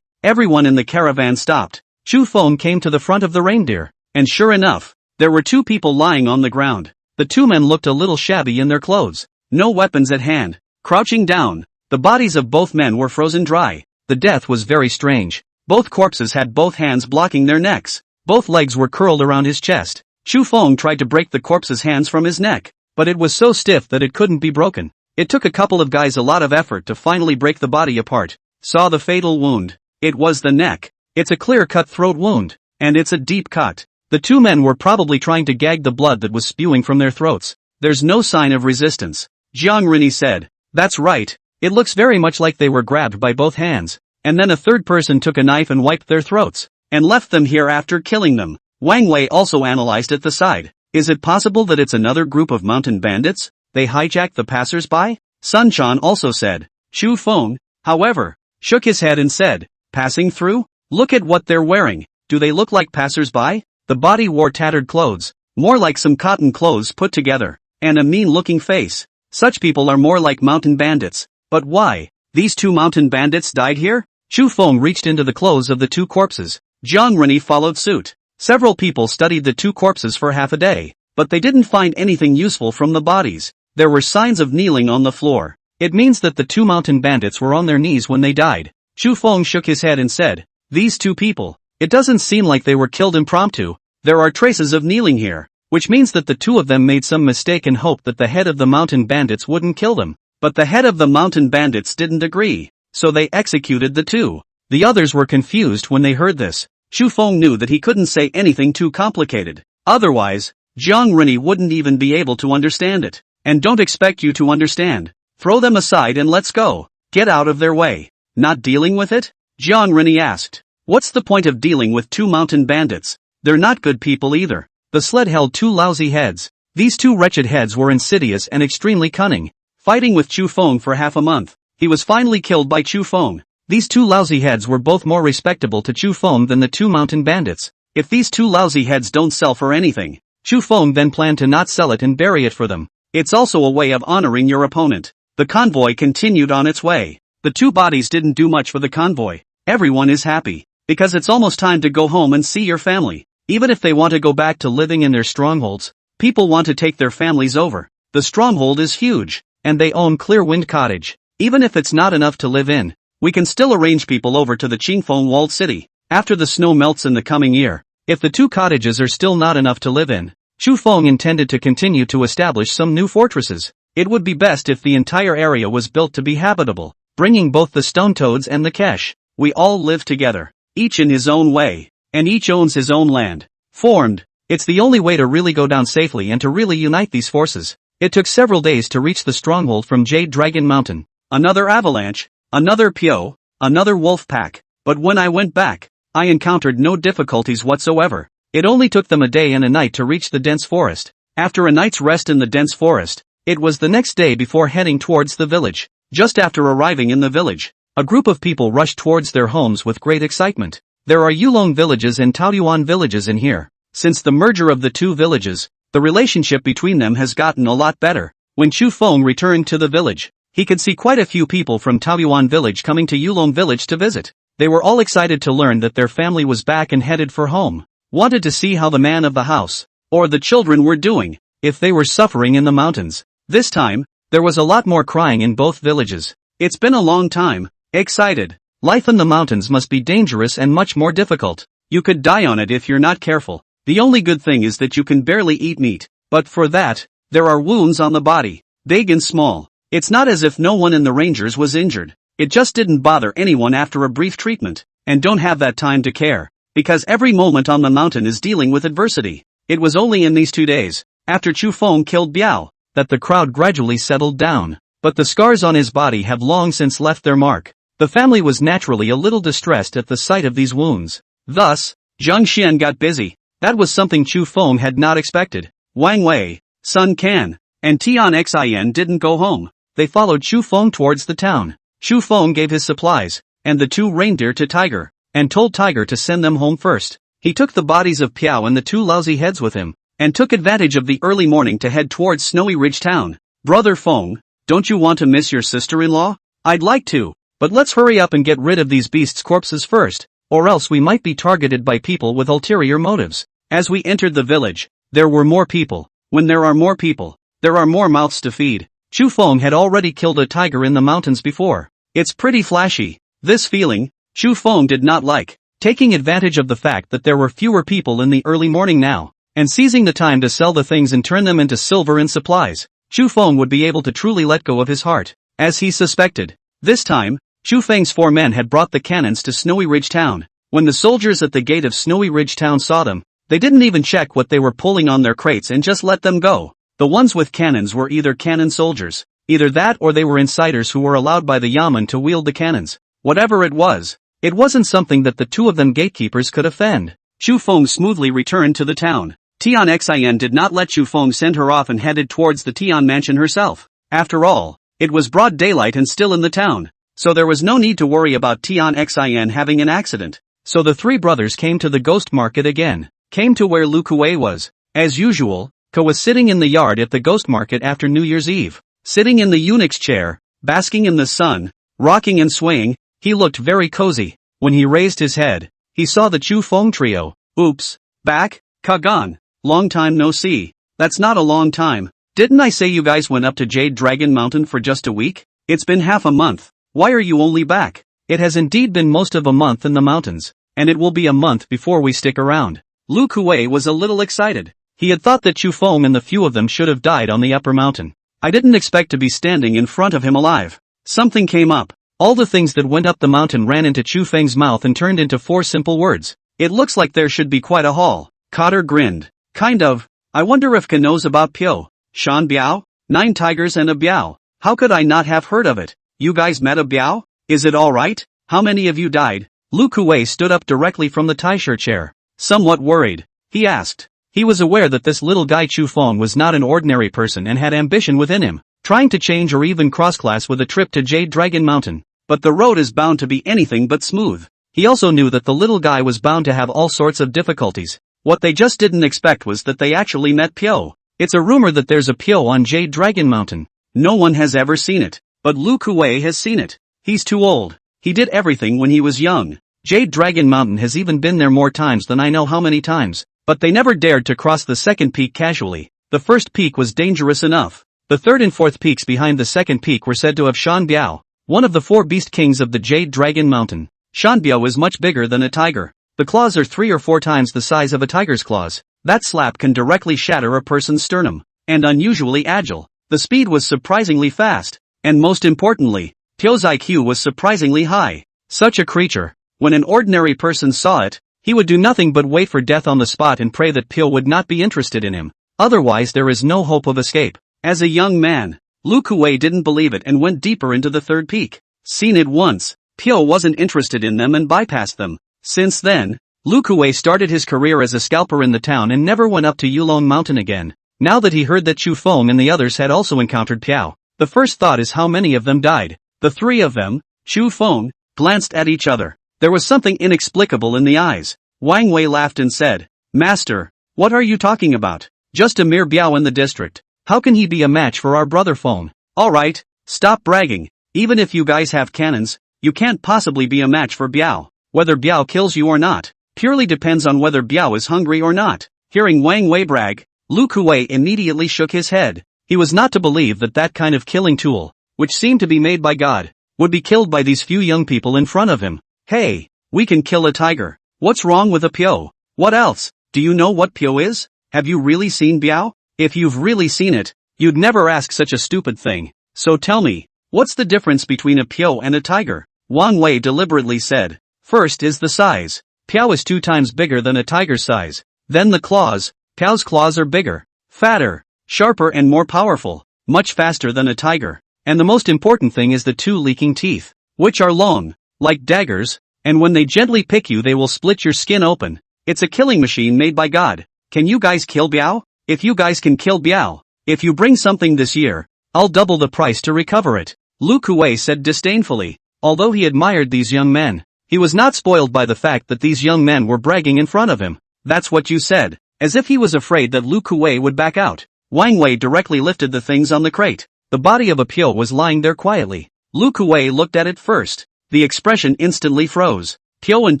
Everyone in the caravan stopped. Chu Feng came to the front of the reindeer, and sure enough, there were 2 people lying on the ground. The 2 men looked a little shabby in their clothes. No weapons at hand. Crouching down, the bodies of both men were frozen dry. The death was very strange. Both corpses had both hands blocking their necks. Both legs were curled around his chest. Chu Feng tried to break the corpse's hands from his neck, but it was so stiff that it couldn't be broken. It took a couple of guys a lot of effort to finally break the body apart. Saw the fatal wound. It was the neck. It's a clear-cut throat wound, and it's a deep cut. The 2 men were probably trying to gag the blood that was spewing from their throats. There's no sign of resistance. Jiang Rini said. That's right. It looks very much like they were grabbed by both hands, and then a third person took a knife and wiped their throats, and left them here after killing them. Wang Wei also analyzed at the side. Is it possible that it's another group of mountain bandits? They hijacked the passers-by? Sun Chan also said. Chu Feng, however, shook his head and said, passing through? Look at what they're wearing. Do they look like passers-by? The body wore tattered clothes, more like some cotton clothes put together, and a mean-looking face. Such people are more like mountain bandits. But why? These 2 mountain bandits died here? Chu Feng reached into the clothes of the 2 corpses. Jiang Renyi followed suit. Several people studied the 2 corpses for half a day, but they didn't find anything useful from the bodies. There were signs of kneeling on the floor. It means that the 2 mountain bandits were on their knees when they died. Chu Feng shook his head and said, these 2 people. It doesn't seem like they were killed impromptu. There are traces of kneeling here, which means that the 2 of them made some mistake and hoped that the head of the mountain bandits wouldn't kill them. But the head of the mountain bandits didn't agree, so they executed the 2. The others were confused when they heard this. Chu Feng knew that he couldn't say anything too complicated. Otherwise, Jiang Renyi wouldn't even be able to understand it. And don't expect you to understand. Throw them aside and let's go. Get out of their way. Not dealing with it? Jiang Renyi asked. What's the point of dealing with 2 mountain bandits? They're not good people either. The sled held 2 lousy heads. These 2 wretched heads were insidious and extremely cunning. Fighting with Chu Feng for half a month, he was finally killed by Chu Feng. These 2 lousy heads were both more respectable to Chu Feng than the 2 mountain bandits. If these 2 lousy heads don't sell for anything, Chu Feng then planned to not sell it and bury it for them. It's also a way of honoring your opponent. The convoy continued on its way. The 2 bodies didn't do much for the convoy. Everyone is happy, because it's almost time to go home and see your family. Even if they want to go back to living in their strongholds, people want to take their families over. The stronghold is huge, and they own Clearwind Cottage. Even if it's not enough to live in, we can still arrange people over to the Qingfeng walled city, after the snow melts in the coming year. If the 2 cottages are still not enough to live in, Chu Feng intended to continue to establish some new fortresses. It would be best if the entire area was built to be habitable, bringing both the stone toads and the Kesh. We all live together. each in his own way, and each owns his own land. Formed. It's the only way to really go down safely and to really unite these forces. It took several days to reach the stronghold from Jade Dragon Mountain. Another avalanche, another Pyo, another wolf pack. But when I went back, I encountered no difficulties whatsoever. It only took them a day and a night to reach the dense forest. After a night's rest in the dense forest, it was the next day before heading towards the village. Just after arriving in the village, a group of people rushed towards their homes with great excitement. There are Yulong villages and Taoyuan villages in here. Since the merger of the two villages, the relationship between them has gotten a lot better. When Chu Feng returned to the village, he could see quite a few people from Taoyuan village coming to Yulong village to visit. They were all excited to learn that their family was back and headed for home. Wanted to see how the man of the house, or the children were doing, if they were suffering in the mountains. This time, there was a lot more crying in both villages. It's been a long time. Excited. Life in the mountains must be dangerous and much more difficult. You could die on it if you're not careful. The only good thing is that you can barely eat meat. But for that, there are wounds on the body, big and small. It's not as if no one in the Rangers was injured. It just didn't bother anyone after a brief treatment, and don't have that time to care. Because every moment on the mountain is dealing with adversity. It was only in these 2 days, after Chu Feng killed Biao, that the crowd gradually settled down. But the scars on his body have long since left their mark. The family was naturally a little distressed at the sight of these wounds. Thus, Zhang Xian got busy. That was something Chu Feng had not expected. Wang Wei, Sun Can, and Tian Xin didn't go home. They followed Chu Feng towards the town. Chu Feng gave his supplies, and the 2 reindeer to Tiger, and told Tiger to send them home first. He took the bodies of Piao and the 2 lousy heads with him, and took advantage of the early morning to head towards Snowy Ridge Town. Brother Feng, don't you want to miss your sister-in-law? I'd like to, but let's hurry up and get rid of these beasts' corpses first, or else we might be targeted by people with ulterior motives. As we entered the village, there were more people. When there are more people, there are more mouths to feed. Chu Feng had already killed a tiger in the mountains before. It's pretty flashy. This feeling, Chu Feng did not like. Taking advantage of the fact that there were fewer people in the early morning now, and seizing the time to sell the things and turn them into silver and supplies, Chu Feng would be able to truly let go of his heart, as he suspected. This time, Chu Feng's 4 men had brought the cannons to Snowy Ridge Town. When the soldiers at the gate of Snowy Ridge Town saw them, they didn't even check what they were pulling on their crates and just let them go. The ones with cannons were either cannon soldiers, either that or they were insiders who were allowed by the Yamen to wield the cannons. Whatever it wasn't something that the 2 of them gatekeepers could offend. Chu Feng smoothly returned to the town. Tian Xin did not let Chu Feng send her off and headed towards the Tian mansion herself. After all, it was broad daylight and still in the town, so there was no need to worry about Tian Xin having an accident. So the 3 brothers came to the ghost market again, came to where Lu Kuei was. As usual, Ko was sitting in the yard at the ghost market after New Year's Eve, sitting in the eunuch's chair, basking in the sun, rocking and swaying. He looked very cozy. When he raised his head, he saw the Chu Feng trio. Oops, back, Kagan. Long time no see. That's not a long time. Didn't I say you guys went up to Jade Dragon Mountain for just a week? It's been half a month. Why are you only back? It has indeed been most of a month in the mountains, and it will be a month before we stick around. Lu Kuei was a little excited. He had thought that Chu Feng and the few of them should have died on the upper mountain. I didn't expect to be standing in front of him alive. Something came up. All the things that went up the mountain ran into Chu Feng's mouth and turned into 4 simple words. It looks like there should be quite a haul. Cotter grinned. Kind of. I wonder if Ka knows about Pyo. Shan Biao? 9 tigers and a Biao. How could I not have heard of it? You guys met a Biao? Is it alright? How many of you died? Lu Kuei stood up directly from the Taisher chair. Somewhat worried, he asked. He was aware that this little guy Chu Feng was not an ordinary person and had ambition within him, trying to change or even cross-class with a trip to Jade Dragon Mountain. But the road is bound to be anything but smooth. He also knew that the little guy was bound to have all sorts of difficulties. What they just didn't expect was that they actually met Pyo. It's a rumor that there's a Pyo on Jade Dragon Mountain. No one has ever seen it, but Lu Kuei has seen it. He's too old. He did everything when he was young. Jade Dragon Mountain has even been there more times than I know how many times, but they never dared to cross the second peak casually. The first peak was dangerous enough. The third and fourth peaks behind the second peak were said to have Shan Biao, one of the 4 beast kings of the Jade Dragon Mountain. Shan Biao is much bigger than a tiger. The claws are 3 or 4 times the size of a tiger's claws. That slap can directly shatter a person's sternum. And unusually agile. The speed was surprisingly fast. And most importantly, Pyo's IQ was surprisingly high. Such a creature. When an ordinary person saw it, he would do nothing but wait for death on the spot and pray that Pyo would not be interested in him. Otherwise there is no hope of escape. As a young man, Lu Kuwei didn't believe it and went deeper into the third peak. Seen it once, Pyo wasn't interested in them and bypassed them. Since then, Lu Kuwei started his career as a scalper in the town and never went up to Yulon Mountain again. Now that he heard that Chu Feng and the others had also encountered Piao, the first thought is how many of them died. The three of them, Chu Feng, glanced at each other. There was something inexplicable in the eyes. Wang Wei laughed and said, "Master, what are you talking about? Just a mere Biao in the district. How can he be a match for our brother Feng? Alright, stop bragging. Even if you guys have cannons, you can't possibly be a match for Biao. Whether Biao kills you or not, purely depends on whether Biao is hungry or not." Hearing Wang Wei brag, Lu Kuwei immediately shook his head. He was not to believe that that kind of killing tool, which seemed to be made by God, would be killed by these few young people in front of him. Hey, we can kill a tiger. What's wrong with a Pyo? What else? Do you know what Pyo is? Have you really seen Biao? If you've really seen it, you'd never ask such a stupid thing. So tell me, what's the difference between a Pyo and a tiger? Wang Wei deliberately said. First is the size. Piao is 2 times bigger than a tiger's size. Then the claws. Piao's claws are bigger, fatter, sharper and more powerful, much faster than a tiger. And the most important thing is the 2 leaking teeth, which are long, like daggers, and when they gently pick you they will split your skin open. It's a killing machine made by God. Can you guys kill Biao? If you guys can kill Biao, if you bring something this year, I'll double the price to recover it. Lu Kuwei said disdainfully. Although he admired these young men, he was not spoiled by the fact that these young men were bragging in front of him. That's what you said. As if he was afraid that Lu Kuwei would back out, Wang Wei directly lifted the things on the crate. The body of a Pyo was lying there quietly. Lu Kuwei looked at it first. The expression instantly froze. Pyo and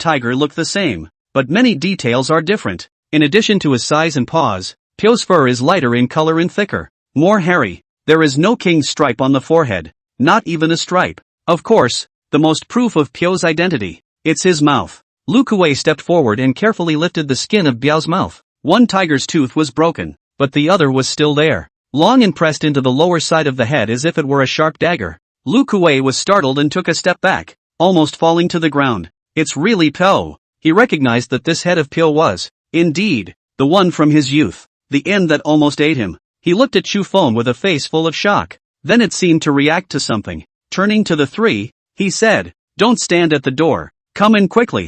tiger look the same, but many details are different. In addition to his size and paws, Pyo's fur is lighter in color and thicker, more hairy. There is no king's stripe on the forehead, not even a stripe. Of course, the most proof of Pyo's identity. It's his mouth. Lu Kuwei stepped forward and carefully lifted the skin of Biao's mouth. One tiger's tooth was broken, but the other was still there, long and pressed into the lower side of the head as if it were a sharp dagger. Lu Kuwei was startled and took a step back, almost falling to the ground. It's really Pyo. He recognized that this head of Pyo was, indeed, the one from his youth, the end that almost ate him. He looked at Chu Feng with a face full of shock. Then it seemed to react to something. Turning to the 3, he said, "Don't stand at the door. Come in quickly."